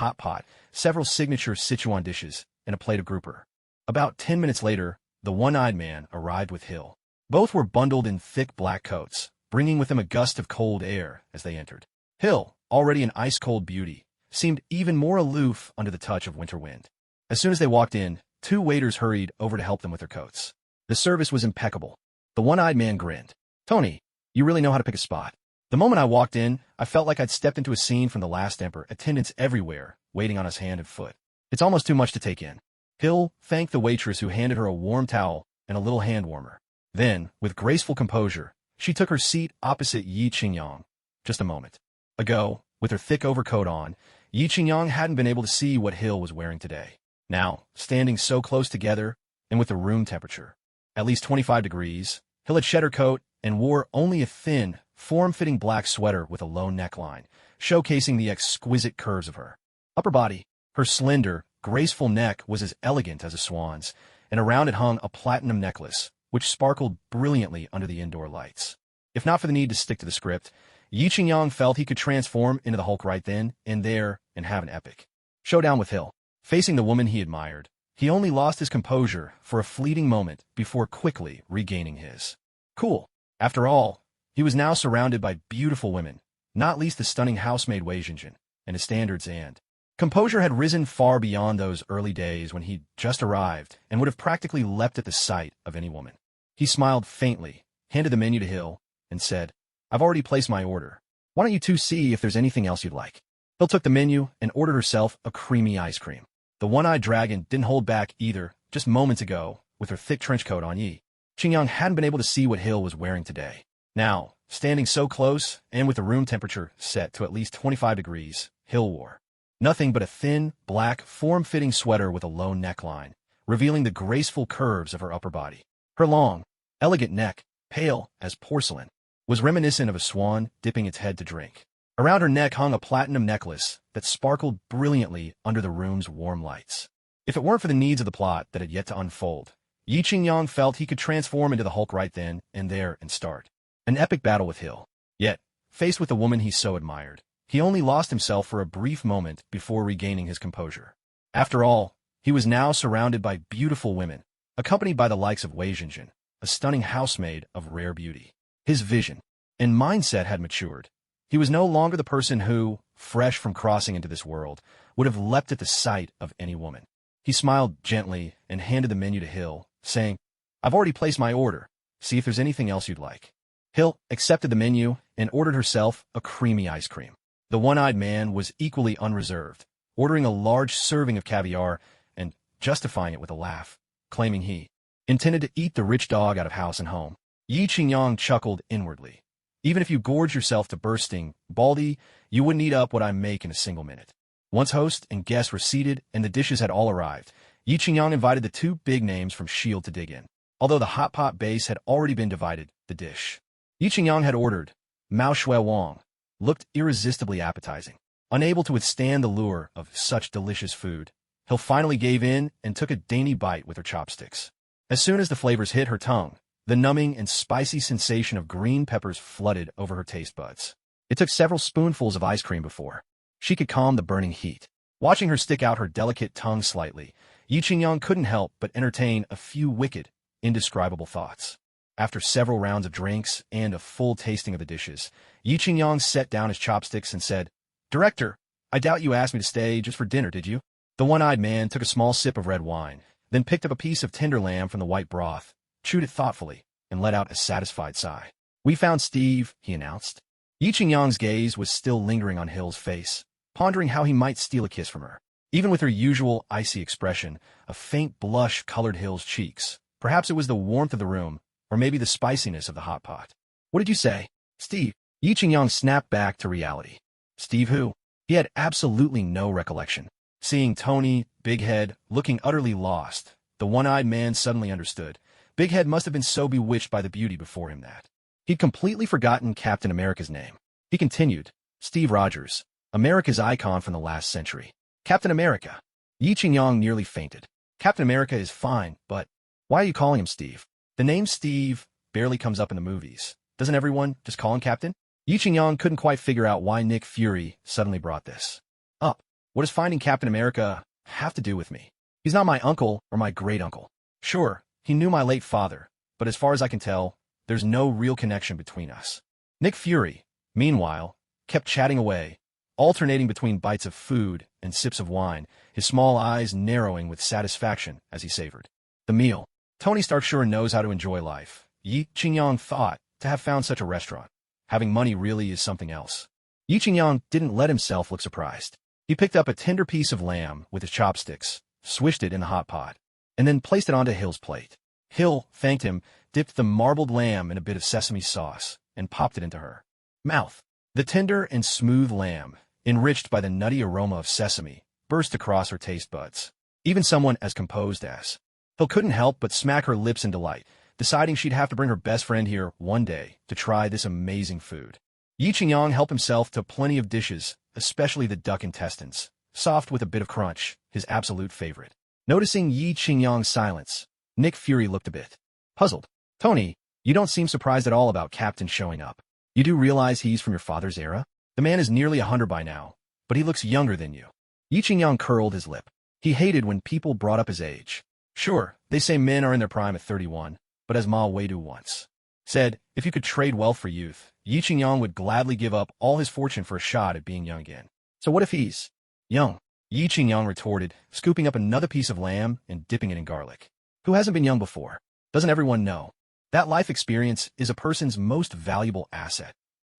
hot pot, several signature Sichuan dishes, and a plate of grouper. About 10 minutes later, the one-eyed man arrived with Hill. Both were bundled in thick black coats, bringing with them a gust of cold air as they entered. Hill, already an ice-cold beauty, seemed even more aloof under the touch of winter wind. As soon as they walked in, two waiters hurried over to help them with their coats. The service was impeccable. The one-eyed man grinned. "Tony, you really know how to pick a spot." The moment I walked in, I felt like I'd stepped into a scene from The Last Emperor, attendants everywhere, waiting on us hand and foot. It's almost too much to take in. Hill thanked the waitress who handed her a warm towel and a little hand warmer. Then, with graceful composure, She took her seat opposite Yi Qingyang. Just a moment ago, with her thick overcoat on, Yi Qingyang hadn't been able to see what Hill was wearing today. Now, standing so close together, and with the room temperature at least 25 degrees, Hill had shed her coat and wore only a thin, form-fitting black sweater with a low neckline, showcasing the exquisite curves of her upper body. Her slender, graceful neck was as elegant as a swan's, and around it hung a platinum necklace, which sparkled brilliantly under the indoor lights. If not for the need to stick to the script, Yi Qingyang felt he could transform into the Hulk right then and there and have an epic showdown with Hill. Facing the woman he admired, he only lost his composure for a fleeting moment before quickly regaining his cool. After all, he was now surrounded by beautiful women, not least the stunning housemaid Wei Jinjin, and his standards and composure had risen far beyond those early days when he'd just arrived and would have practically leapt at the sight of any woman. He smiled faintly, handed the menu to Hill, and said, "I've already placed my order. Why don't you two see if there's anything else you'd like?" Hill took the menu and ordered herself a creamy ice cream. The one-eyed dragon didn't hold back either. Just moments ago, with her thick trench coat on, Yi Qingyang hadn't been able to see what Hill was wearing today. Now, standing so close, and with the room temperature set to at least 25 degrees, Hill wore nothing but a thin, black, form-fitting sweater with a low neckline, revealing the graceful curves of her upper body. Her long, elegant neck, pale as porcelain, was reminiscent of a swan dipping its head to drink. Around her neck hung a platinum necklace that sparkled brilliantly under the room's warm lights. If it weren't for the needs of the plot that had yet to unfold, Yi Qingyang felt he could transform into the Hulk right then and there and start an epic battle with Hill. Yet, faced with the woman he so admired, he only lost himself for a brief moment before regaining his composure. After all, he was now surrounded by beautiful women, accompanied by the likes of Wei Jinjin, a stunning housemaid of rare beauty. His vision and mindset had matured. He was no longer the person who, fresh from crossing into this world, would have leapt at the sight of any woman. He smiled gently and handed the menu to Hill, saying, "I've already placed my order. See if there's anything else you'd like." Hill accepted the menu and ordered herself a creamy ice cream. The one-eyed man was equally unreserved, ordering a large serving of caviar and justifying it with a laugh, claiming he intended to eat the rich dog out of house and home. Yi Qingyang chuckled inwardly. "Even if you gorge yourself to bursting, Baldy, you wouldn't eat up what I make in a single minute." Once host and guests were seated and the dishes had all arrived, Yi Qingyang invited the two big names from S.H.I.E.L.D. to dig in. Although the hot pot base had already been divided, the dish Yi Qingyang had ordered, Mao Shui Wang, looked irresistibly appetizing. Unable to withstand the lure of such delicious food, Hill finally gave in and took a dainty bite with her chopsticks. As soon as the flavors hit her tongue, the numbing and spicy sensation of green peppers flooded over her taste buds. It took several spoonfuls of ice cream before she could calm the burning heat. Watching her stick out her delicate tongue slightly, Yi Qingyang couldn't help but entertain a few wicked, indescribable thoughts. After several rounds of drinks and a full tasting of the dishes, Yi Qingyang set down his chopsticks and said, "Director, I doubt you asked me to stay just for dinner, did you?" The one-eyed man took a small sip of red wine, then picked up a piece of tender lamb from the white broth, chewed it thoughtfully, and let out a satisfied sigh. "We found Steve," he announced. Yi Qingyang's gaze was still lingering on Hill's face, pondering how he might steal a kiss from her. Even with her usual icy expression, a faint blush colored Hill's cheeks. Perhaps it was the warmth of the room, or maybe the spiciness of the hot pot. "What did you say?" "Steve." Yi Qingyang snapped back to reality. Steve who? He had absolutely no recollection. Seeing Tony, Big Head, looking utterly lost, the one-eyed man suddenly understood. Big Head must have been so bewitched by the beauty before him that he'd completely forgotten Captain America's name. He continued, "Steve Rogers, America's icon from the last century." "Captain America." Yi Qingyang nearly fainted. "Captain America is fine, but why are you calling him Steve? The name Steve barely comes up in the movies. Doesn't everyone just call him Captain?" Yi Qingyang couldn't quite figure out why Nick Fury suddenly brought this up. What does finding Captain America have to do with me? He's not my uncle or my great-uncle. Sure, he knew my late father, but as far as I can tell, there's no real connection between us. Nick Fury, meanwhile, kept chatting away, alternating between bites of food and sips of wine, his small eyes narrowing with satisfaction as he savored the meal. Tony Stark sure knows how to enjoy life. Yi Qingyang thought to have found such a restaurant. Having money really is something else. Yi Qingyang didn't let himself look surprised. He picked up a tender piece of lamb with his chopsticks, swished it in the hot pot, and then placed it onto Hill's plate. Hill thanked him, dipped the marbled lamb in a bit of sesame sauce and popped it into her mouth. The tender and smooth lamb, enriched by the nutty aroma of sesame, burst across her taste buds. Even someone as composed as Hill couldn't help but smack her lips in delight, deciding she'd have to bring her best friend here one day to try this amazing food. Yi Qingyang helped himself to plenty of dishes, especially the duck intestines, soft with a bit of crunch, his absolute favorite. Noticing Yi Qingyang's silence, Nick Fury looked a bit puzzled. Tony, you don't seem surprised at all about Captain showing up. You do realize he's from your father's era? The man is nearly 100 by now, but he looks younger than you. Yi Qingyang curled his lip. He hated when people brought up his age. Sure, they say men are in their prime at 31, but as Ma Weidu once said, if you could trade wealth for youth, Yi Qingyang would gladly give up all his fortune for a shot at being young again. So what if he's young? Yi Qingyang retorted, scooping up another piece of lamb and dipping it in garlic. Who hasn't been young before? Doesn't everyone know? That life experience is a person's most valuable asset.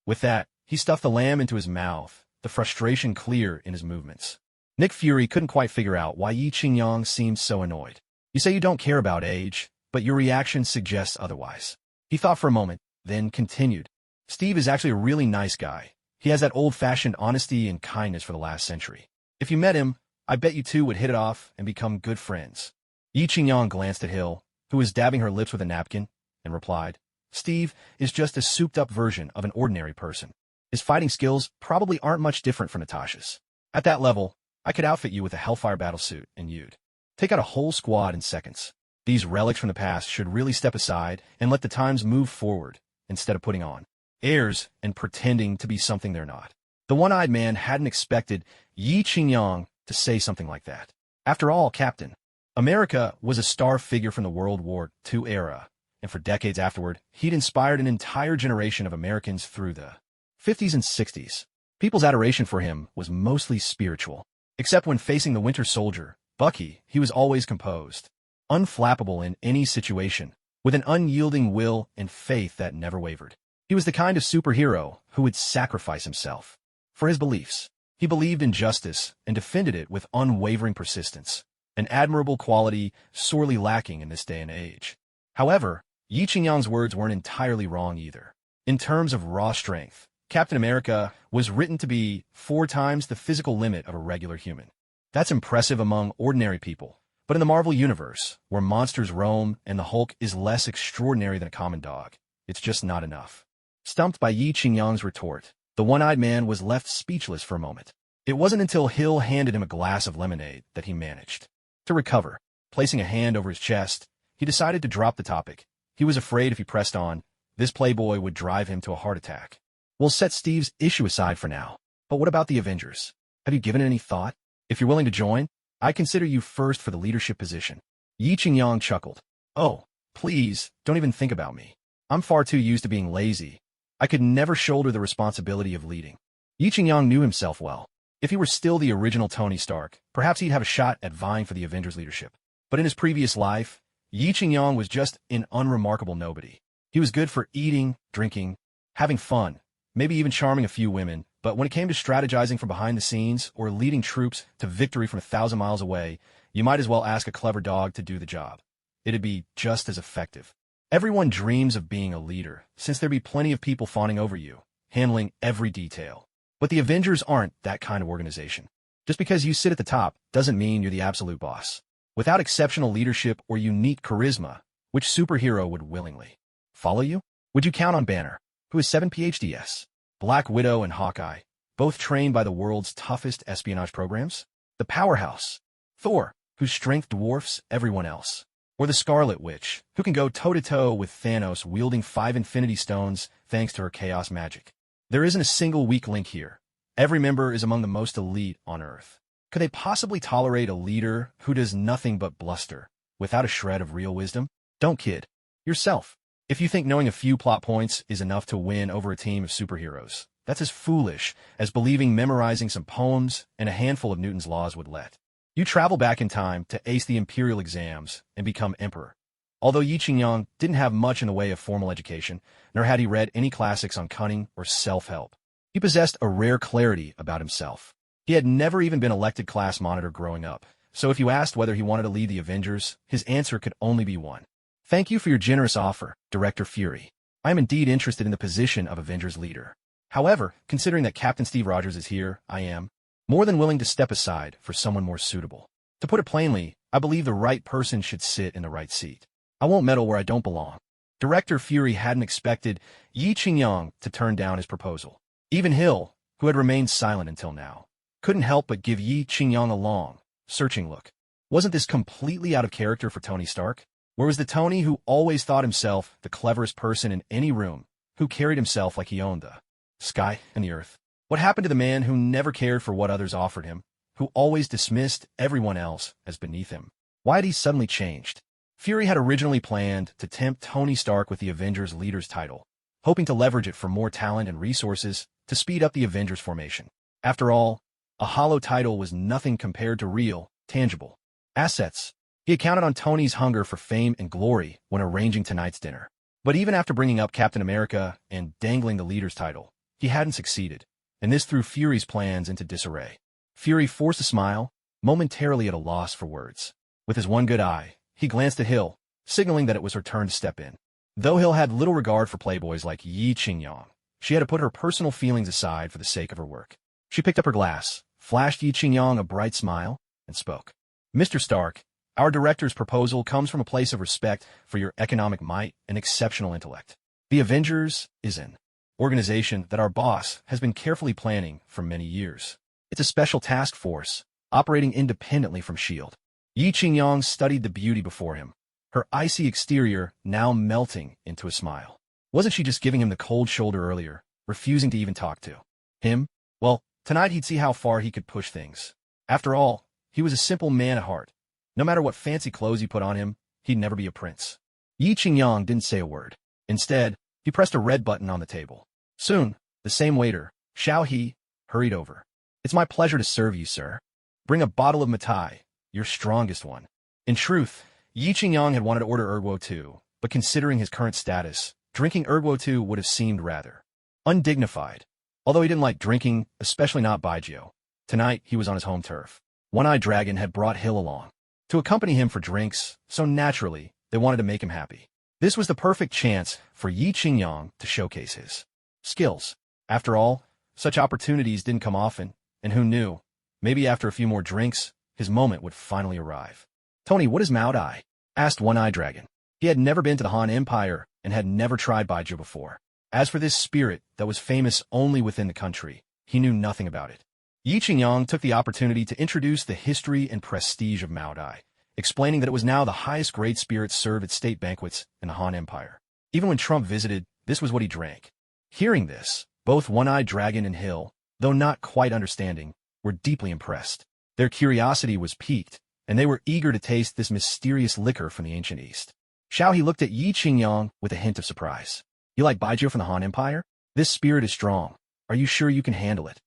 With that, he stuffed the lamb into his mouth, the frustration clear in his movements. Nick Fury couldn't quite figure out why Yi Qingyang seemed so annoyed. You say you don't care about age, but your reaction suggests otherwise. He thought for a moment, then continued. Steve is actually a really nice guy. He has that old-fashioned honesty and kindness for the last century. If you met him, I bet you two would hit it off and become good friends. Yi Qingyang glanced at Hill, who was dabbing her lips with a napkin, and replied, Steve is just a souped-up version of an ordinary person. His fighting skills probably aren't much different from Natasha's. At that level, I could outfit you with a Hellfire battlesuit, and you'd take out a whole squad in seconds. These relics from the past should really step aside and let the times move forward, instead of putting on airs and pretending to be something they're not. The one-eyed man hadn't expected Yi Qingyang to say something like that. After all, Captain America was a star figure from the World War II era, and for decades afterward, he'd inspired an entire generation of Americans through the 50s and 60s. People's adoration for him was mostly spiritual. Except when facing the Winter Soldier, Bucky, he was always composed, unflappable in any situation, with an unyielding will and faith that never wavered. He was the kind of superhero who would sacrifice himself for his beliefs. He believed in justice and defended it with unwavering persistence, an admirable quality sorely lacking in this day and age. However, Yi Qingyang's words weren't entirely wrong either. In terms of raw strength, Captain America was written to be 4 times the physical limit of a regular human. That's impressive among ordinary people, but in the Marvel Universe, where monsters roam and the Hulk is less extraordinary than a common dog, it's just not enough. Stumped by Yi Qingyang's retort, the one-eyed man was left speechless for a moment. It wasn't until Hill handed him a glass of lemonade that he managed to recover. Placing a hand over his chest, he decided to drop the topic. He was afraid if he pressed on, this playboy would drive him to a heart attack. We'll set Steve's issue aside for now. But what about the Avengers? Have you given it any thought? If you're willing to join, I consider you first for the leadership position. Yi Qingyang chuckled. Oh, please, don't even think about me. I'm far too used to being lazy. I could never shoulder the responsibility of leading. Yi Qingyang knew himself well. If he were still the original Tony Stark, perhaps he'd have a shot at vying for the Avengers leadership. But in his previous life, Yi Qingyang was just an unremarkable nobody. He was good for eating, drinking, having fun, maybe even charming a few women, but when it came to strategizing from behind the scenes or leading troops to victory from 1,000 miles away, you might as well ask a clever dog to do the job. It'd be just as effective. Everyone dreams of being a leader, since there'd be plenty of people fawning over you, handling every detail. But the Avengers aren't that kind of organization. Just because you sit at the top doesn't mean you're the absolute boss. Without exceptional leadership or unique charisma, which superhero would willingly follow you? Would you count on Banner, who has 7 PhDs, Black Widow and Hawkeye, both trained by the world's toughest espionage programs? The powerhouse, Thor, whose strength dwarfs everyone else? Or the Scarlet Witch, who can go toe-to-toe with Thanos wielding 5 Infinity Stones thanks to her chaos magic? There isn't a single weak link here. Every member is among the most elite on Earth. Could they possibly tolerate a leader who does nothing but bluster, without a shred of real wisdom? Don't kid yourself. If you think knowing a few plot points is enough to win over a team of superheroes, that's as foolish as believing memorizing some poems and a handful of Newton's laws would let you travel back in time to ace the imperial exams and become emperor. Although Yi Qingyang didn't have much in the way of formal education, nor had he read any classics on cunning or self-help, he possessed a rare clarity about himself. He had never even been elected class monitor growing up, so if you asked whether he wanted to lead the Avengers, his answer could only be one. Thank you for your generous offer, Director Fury. I am indeed interested in the position of Avengers leader. However, considering that Captain Steve Rogers is here, I am more than willing to step aside for someone more suitable. To put it plainly, I believe the right person should sit in the right seat. I won't meddle where I don't belong. Director Fury hadn't expected Yi Qingyang to turn down his proposal. Even Hill, who had remained silent until now, couldn't help but give Yi Qingyang a long, searching look. Wasn't this completely out of character for Tony Stark? Where was the Tony who always thought himself the cleverest person in any room, who carried himself like he owned the sky and the earth? What happened to the man who never cared for what others offered him, who always dismissed everyone else as beneath him? Why had he suddenly changed? Fury had originally planned to tempt Tony Stark with the Avengers leader's title, hoping to leverage it for more talent and resources to speed up the Avengers formation. After all, a hollow title was nothing compared to real, tangible assets. He had counted on Tony's hunger for fame and glory when arranging tonight's dinner. But even after bringing up Captain America and dangling the leader's title, he hadn't succeeded, and this threw Fury's plans into disarray. Fury forced a smile, momentarily at a loss for words. With his one good eye, he glanced at Hill, signaling that it was her turn to step in. Though Hill had little regard for playboys like Yi Qingyang, she had to put her personal feelings aside for the sake of her work. She picked up her glass, flashed Yi Qingyang a bright smile, and spoke. Mr. Stark, our director's proposal comes from a place of respect for your economic might and exceptional intellect. The Avengers is an organization that our boss has been carefully planning for many years. It's a special task force, operating independently from S.H.I.E.L.D. Yi Qingyang studied the beauty before him, her icy exterior now melting into a smile. Wasn't she just giving him the cold shoulder earlier, refusing to even talk to him? Well, tonight he'd see how far he could push things. After all, he was a simple man at heart. No matter what fancy clothes you put on him, he'd never be a prince. Yi Qingyang didn't say a word. Instead, he pressed a red button on the table. Soon, the same waiter, Xiao He, hurried over. It's my pleasure to serve you, sir. Bring a bottle of Matai, your strongest one. In truth, Yi Qingyang had wanted to order Erguo too, but considering his current status, drinking Erguo too would have seemed rather undignified. Although he didn't like drinking, especially not Baijiu. Tonight, he was on his home turf. One-Eyed Dragon had brought Hill along to accompany him for drinks, so naturally, they wanted to make him happy. This was the perfect chance for Yi Qingyang to showcase his skills. After all, such opportunities didn't come often, and who knew, maybe after a few more drinks, his moment would finally arrive. Tony, what is manhwa? Asked One-Eyed Dragon. He had never been to the Han Empire and had never tried Baijiu before. As for this spirit that was famous only within the country, he knew nothing about it. Yi Qingyang took the opportunity to introduce the history and prestige of manhwa, explaining that it was now the highest grade spirits served at state banquets in the Han Empire. Even when Trump visited, this was what he drank. Hearing this, both One-Eyed Dragon and Hill, though not quite understanding, were deeply impressed. Their curiosity was piqued, and they were eager to taste this mysterious liquor from the ancient East. Xiao He looked at Yi Qingyang with a hint of surprise. You like Baijiu from the Han Empire? This spirit is strong. Are you sure you can handle it?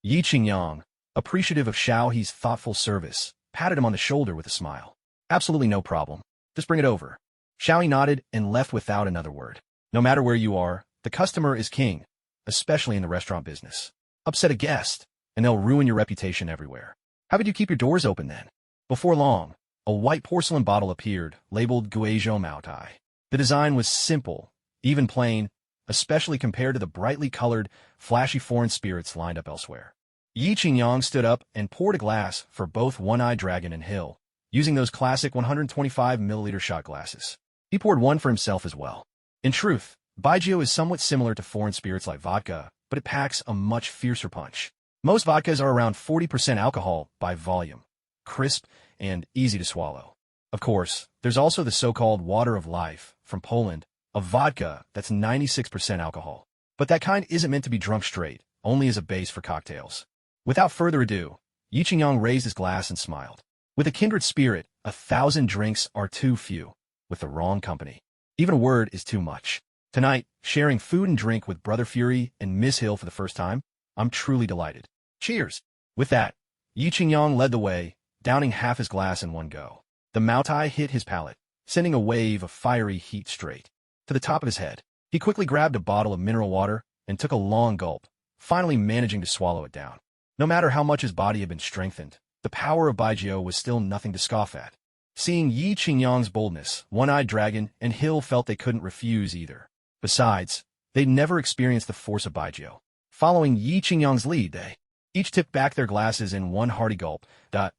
Yi Qingyang, appreciative of Xiao He's thoughtful service, patted him on the shoulder with a smile. Absolutely no problem. Just bring it over. Xiao He nodded and left without another word. No matter where you are, the customer is king, especially in the restaurant business. Upset a guest, and they'll ruin your reputation everywhere. How would you keep your doors open then? Before long, a white porcelain bottle appeared, labeled Guizhou Maotai. The design was simple, even plain, especially compared to the brightly colored, flashy foreign spirits lined up elsewhere. Yi Qingyang stood up and poured a glass for both One-Eyed Dragon and Hill, using those classic 125 milliliter shot glasses. He poured one for himself as well. In truth, Baijiu is somewhat similar to foreign spirits like vodka, but it packs a much fiercer punch. Most vodkas are around 40% alcohol by volume, crisp and easy to swallow. Of course, there's also the so-called water of life from Poland, a vodka that's 96% alcohol. But that kind isn't meant to be drunk straight, only as a base for cocktails. Without further ado, Yi Qingyang raised his glass and smiled. With a kindred spirit, 1,000 drinks are too few. With the wrong company, even a word is too much. Tonight, sharing food and drink with Brother Fury and Miss Hill for the first time, I'm truly delighted. Cheers! With that, Yi Qingyang led the way, downing half his glass in one go. The Maotai hit his palate, sending a wave of fiery heat straight to the top of his head. He quickly grabbed a bottle of mineral water and took a long gulp, finally managing to swallow it down. No matter how much his body had been strengthened, the power of Baijiu was still nothing to scoff at. Seeing Yi Qingyang's boldness, One-Eyed Dragon and Hill felt they couldn't refuse either. Besides, they'd never experienced the force of Baijiu. Following Yi Qingyang's lead, they each tipped back their glasses in one hearty gulp.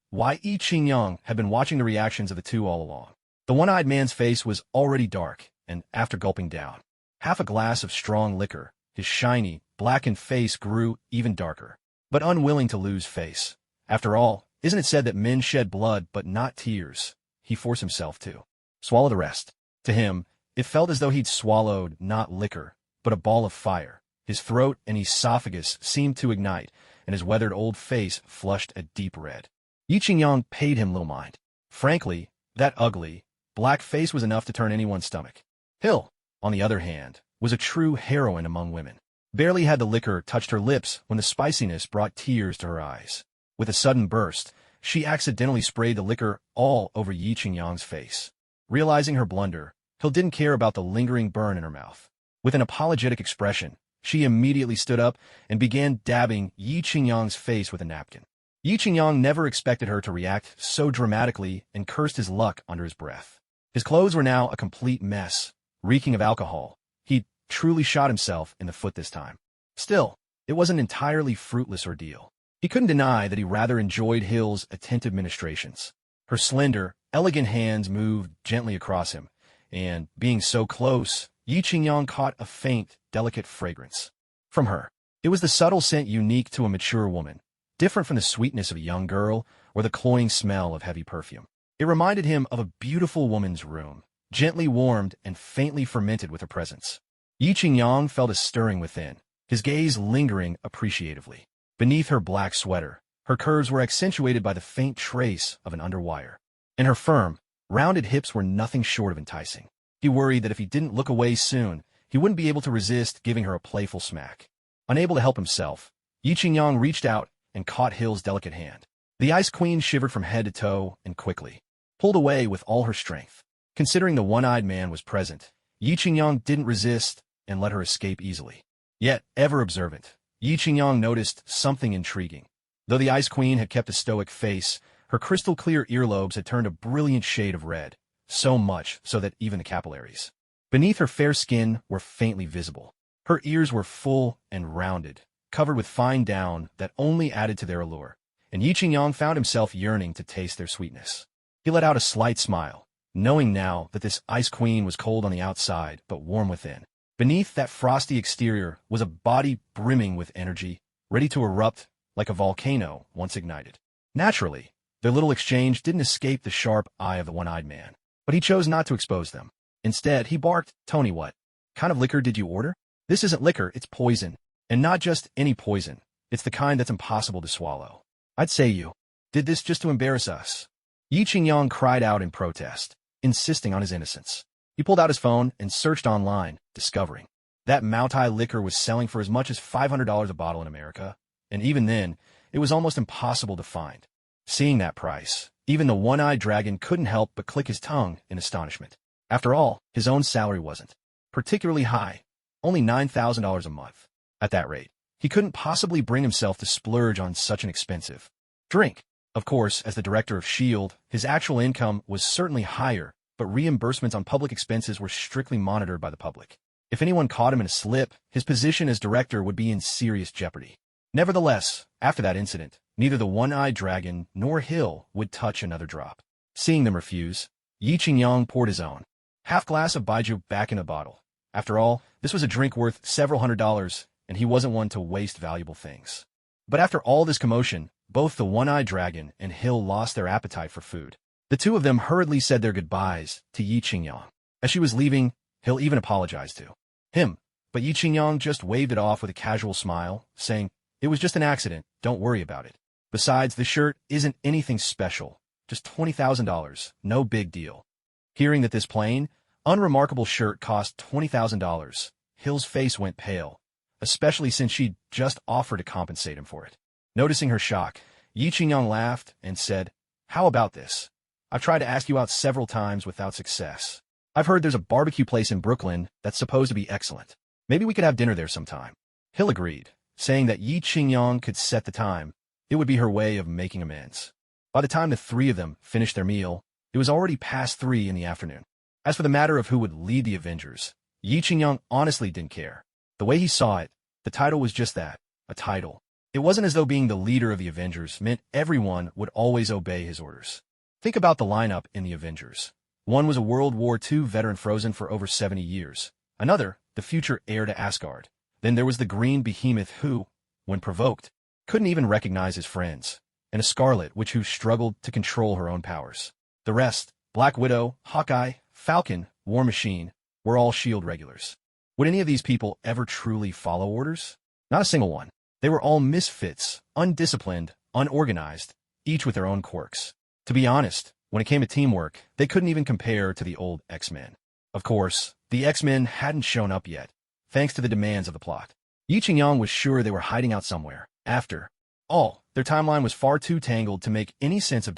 Why Yi Qingyang had been watching the reactions of the two all along. The one-eyed man's face was already dark, and after gulping down half a glass of strong liquor, his shiny, blackened face grew even darker. But unwilling to lose face. After all, isn't it said that men shed blood but not tears? He forced himself to swallow the rest. To him, it felt as though he'd swallowed not liquor, but a ball of fire. His throat and esophagus seemed to ignite, and his weathered old face flushed a deep red. Yi Qingyang paid him little mind. Frankly, that ugly, black face was enough to turn anyone's stomach. Hill, on the other hand, was a true heroine among women. Barely had the liquor touched her lips when the spiciness brought tears to her eyes. With a sudden burst, she accidentally sprayed the liquor all over Yi Qingyang's face. Realizing her blunder, Hill didn't care about the lingering burn in her mouth. With an apologetic expression, she immediately stood up and began dabbing Yi Qingyang's face with a napkin. Yi Qingyang never expected her to react so dramatically and cursed his luck under his breath. His clothes were now a complete mess, reeking of alcohol. He'd truly shot himself in the foot this time. Still, it was an entirely fruitless ordeal. He couldn't deny that he rather enjoyed Hill's attentive ministrations. Her slender, elegant hands moved gently across him, and, being so close, Yi Qingyang caught a faint, delicate fragrance from her. It was the subtle scent unique to a mature woman, different from the sweetness of a young girl or the cloying smell of heavy perfume. It reminded him of a beautiful woman's room, gently warmed and faintly fermented with her presence. Yi Qingyang felt a stirring within, his gaze lingering appreciatively. Beneath her black sweater, her curves were accentuated by the faint trace of an underwire, and her firm, rounded hips were nothing short of enticing. He worried that if he didn't look away soon, he wouldn't be able to resist giving her a playful smack. Unable to help himself, Yi Qingyang reached out and caught Hill's delicate hand. The Ice Queen shivered from head to toe and quickly pulled away with all her strength. Considering the one-eyed man was present, Yi Qingyang didn't resist and let her escape easily. Yet, ever observant, Yi Qingyang noticed something intriguing. Though the Ice Queen had kept a stoic face, her crystal-clear earlobes had turned a brilliant shade of red, so much so that even the capillaries beneath her fair skin were faintly visible. Her ears were full and rounded, covered with fine down that only added to their allure, and Yi Qingyang found himself yearning to taste their sweetness. He let out a slight smile, knowing now that this Ice Queen was cold on the outside but warm within. Beneath that frosty exterior was a body brimming with energy, ready to erupt like a volcano once ignited. Naturally, their little exchange didn't escape the sharp eye of the one-eyed man, but he chose not to expose them. Instead, he barked, "Tony, what kind of liquor did you order?" "This isn't liquor, it's poison. And not just any poison. It's the kind that's impossible to swallow. I'd say you did this just to embarrass us." Yi Qingyang cried out in protest, insisting on his innocence. He pulled out his phone and searched online, discovering that Moutai liquor was selling for as much as $500 a bottle in America, and even then, it was almost impossible to find. Seeing that price, even the one-eyed dragon couldn't help but click his tongue in astonishment. After all, his own salary wasn't particularly high, only $9,000 a month. At that rate, he couldn't possibly bring himself to splurge on such an expensive drink. Of course, as the director of S.H.I.E.L.D., his actual income was certainly higher, but reimbursements on public expenses were strictly monitored by the public. If anyone caught him in a slip, his position as director would be in serious jeopardy. Nevertheless, after that incident, neither the one-eyed dragon nor Hill would touch another drop. Seeing them refuse, Yi Qingyang poured his own half-glass of baijiu back in a bottle. After all, this was a drink worth several $100s, and he wasn't one to waste valuable things. But after all this commotion, both the one-eyed dragon and Hill lost their appetite for food. The two of them hurriedly said their goodbyes to Yi Qingyang. As she was leaving, Hill even apologized to him, but Yi Qingyang just waved it off with a casual smile, saying, "It was just an accident, don't worry about it. Besides, the shirt isn't anything special, just $20,000, no big deal." Hearing that this plain, unremarkable shirt cost $20,000, Hill's face went pale, especially since she'd just offered to compensate him for it. Noticing her shock, Yi Qingyang laughed and said, "How about this? I've tried to ask you out several times without success. I've heard there's a barbecue place in Brooklyn that's supposed to be excellent. Maybe we could have dinner there sometime." Hill agreed, saying that Yi Qingyang could set the time. It would be her way of making amends. By the time the three of them finished their meal, It was already past 3 in the afternoon. As for the matter of who would lead the Avengers, Yi Qingyang honestly didn't care. The way he saw it, the title was just that, a title. It wasn't as though being the leader of the Avengers meant everyone would always obey his orders. Think about the lineup in the Avengers. One was a World War II veteran frozen for over 70 years. Another, the future heir to Asgard. Then there was the green behemoth who, when provoked, couldn't even recognize his friends. And a Scarlet Witch who struggled to control her own powers. The rest, Black Widow, Hawkeye, Falcon, War Machine, were all S.H.I.E.L.D. regulars. Would any of these people ever truly follow orders? Not a single one. They were all misfits, undisciplined, unorganized, each with their own quirks. To be honest, when it came to teamwork, they couldn't even compare to the old X-Men. Of course, the X-Men hadn't shown up yet, thanks to the demands of the plot. Yi Qingyang was sure they were hiding out somewhere. After all, their timeline was far too tangled to make any sense of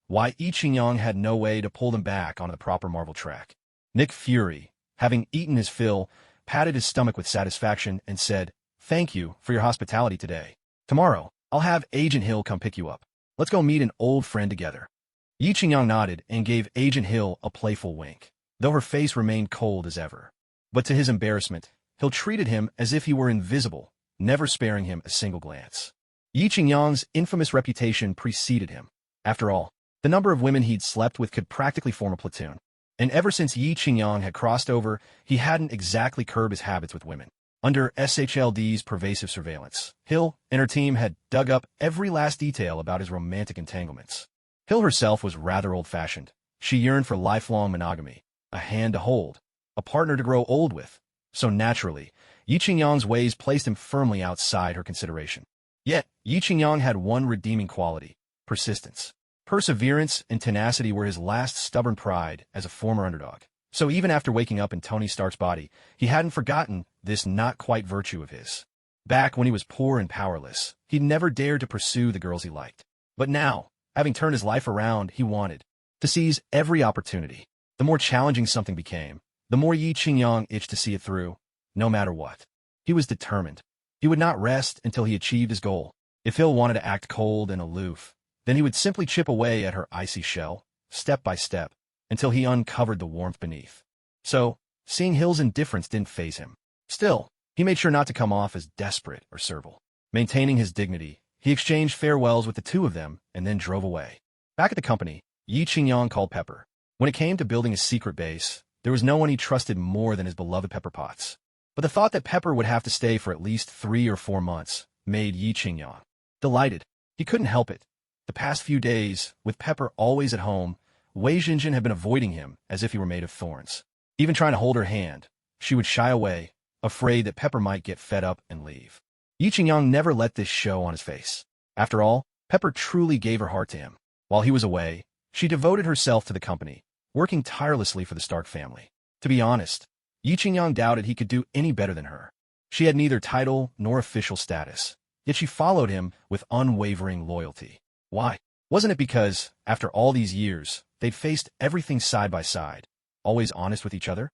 why Yi Qingyang had no way to pull them back onto the proper Marvel track. Nick Fury, having eaten his fill, patted his stomach with satisfaction and said, "Thank you for your hospitality today. Tomorrow, I'll have Agent Hill come pick you up. Let's go meet an old friend together." Yi Qingyang nodded and gave Agent Hill a playful wink, though her face remained cold as ever. But to his embarrassment, Hill treated him as if he were invisible, never sparing him a single glance. Yi Qingyang's infamous reputation preceded him. After all, the number of women he'd slept with could practically form a platoon. And ever since Yi Qingyang had crossed over, he hadn't exactly curbed his habits with women. Under SHLD's pervasive surveillance, Hill and her team had dug up every last detail about his romantic entanglements. Hill herself was rather old-fashioned. She yearned for lifelong monogamy, a hand to hold, a partner to grow old with. So naturally, Yi Qingyang's ways placed him firmly outside her consideration. Yet, Yi Qingyang had one redeeming quality: persistence. Perseverance and tenacity were his last stubborn pride as a former underdog. So even after waking up in Tony Stark's body, he hadn't forgotten this not-quite virtue of his. Back when he was poor and powerless, he'd never dared to pursue the girls he liked. But now, having turned his life around, he wanted to seize every opportunity. The more challenging something became, the more Yi Qingyang itched to see it through, no matter what. He was determined. He would not rest until he achieved his goal. If Hill wanted to act cold and aloof, then he would simply chip away at her icy shell, step by step, until he uncovered the warmth beneath. So, seeing Hill's indifference didn't faze him. Still, he made sure not to come off as desperate or servile. Maintaining his dignity, he exchanged farewells with the two of them and then drove away. Back at the company, Yi Qingyang called Pepper. When it came to building a secret base, there was no one he trusted more than his beloved Pepper Potts. But the thought that Pepper would have to stay for at least 3 or 4 months made Yi Qingyang delighted. He couldn't help it. The past few days, with Pepper always at home, Wei Jinjin had been avoiding him as if he were made of thorns. Even trying to hold her hand, she would shy away, afraid that Pepper might get fed up and leave. Yi Qingyang never let this show on his face. After all, Pepper truly gave her heart to him. While he was away, she devoted herself to the company, working tirelessly for the Stark family. To be honest, Yi Qingyang doubted he could do any better than her. She had neither title nor official status, yet she followed him with unwavering loyalty. Why? Wasn't it because, after all these years, they'd faced everything side by side, always honest with each other?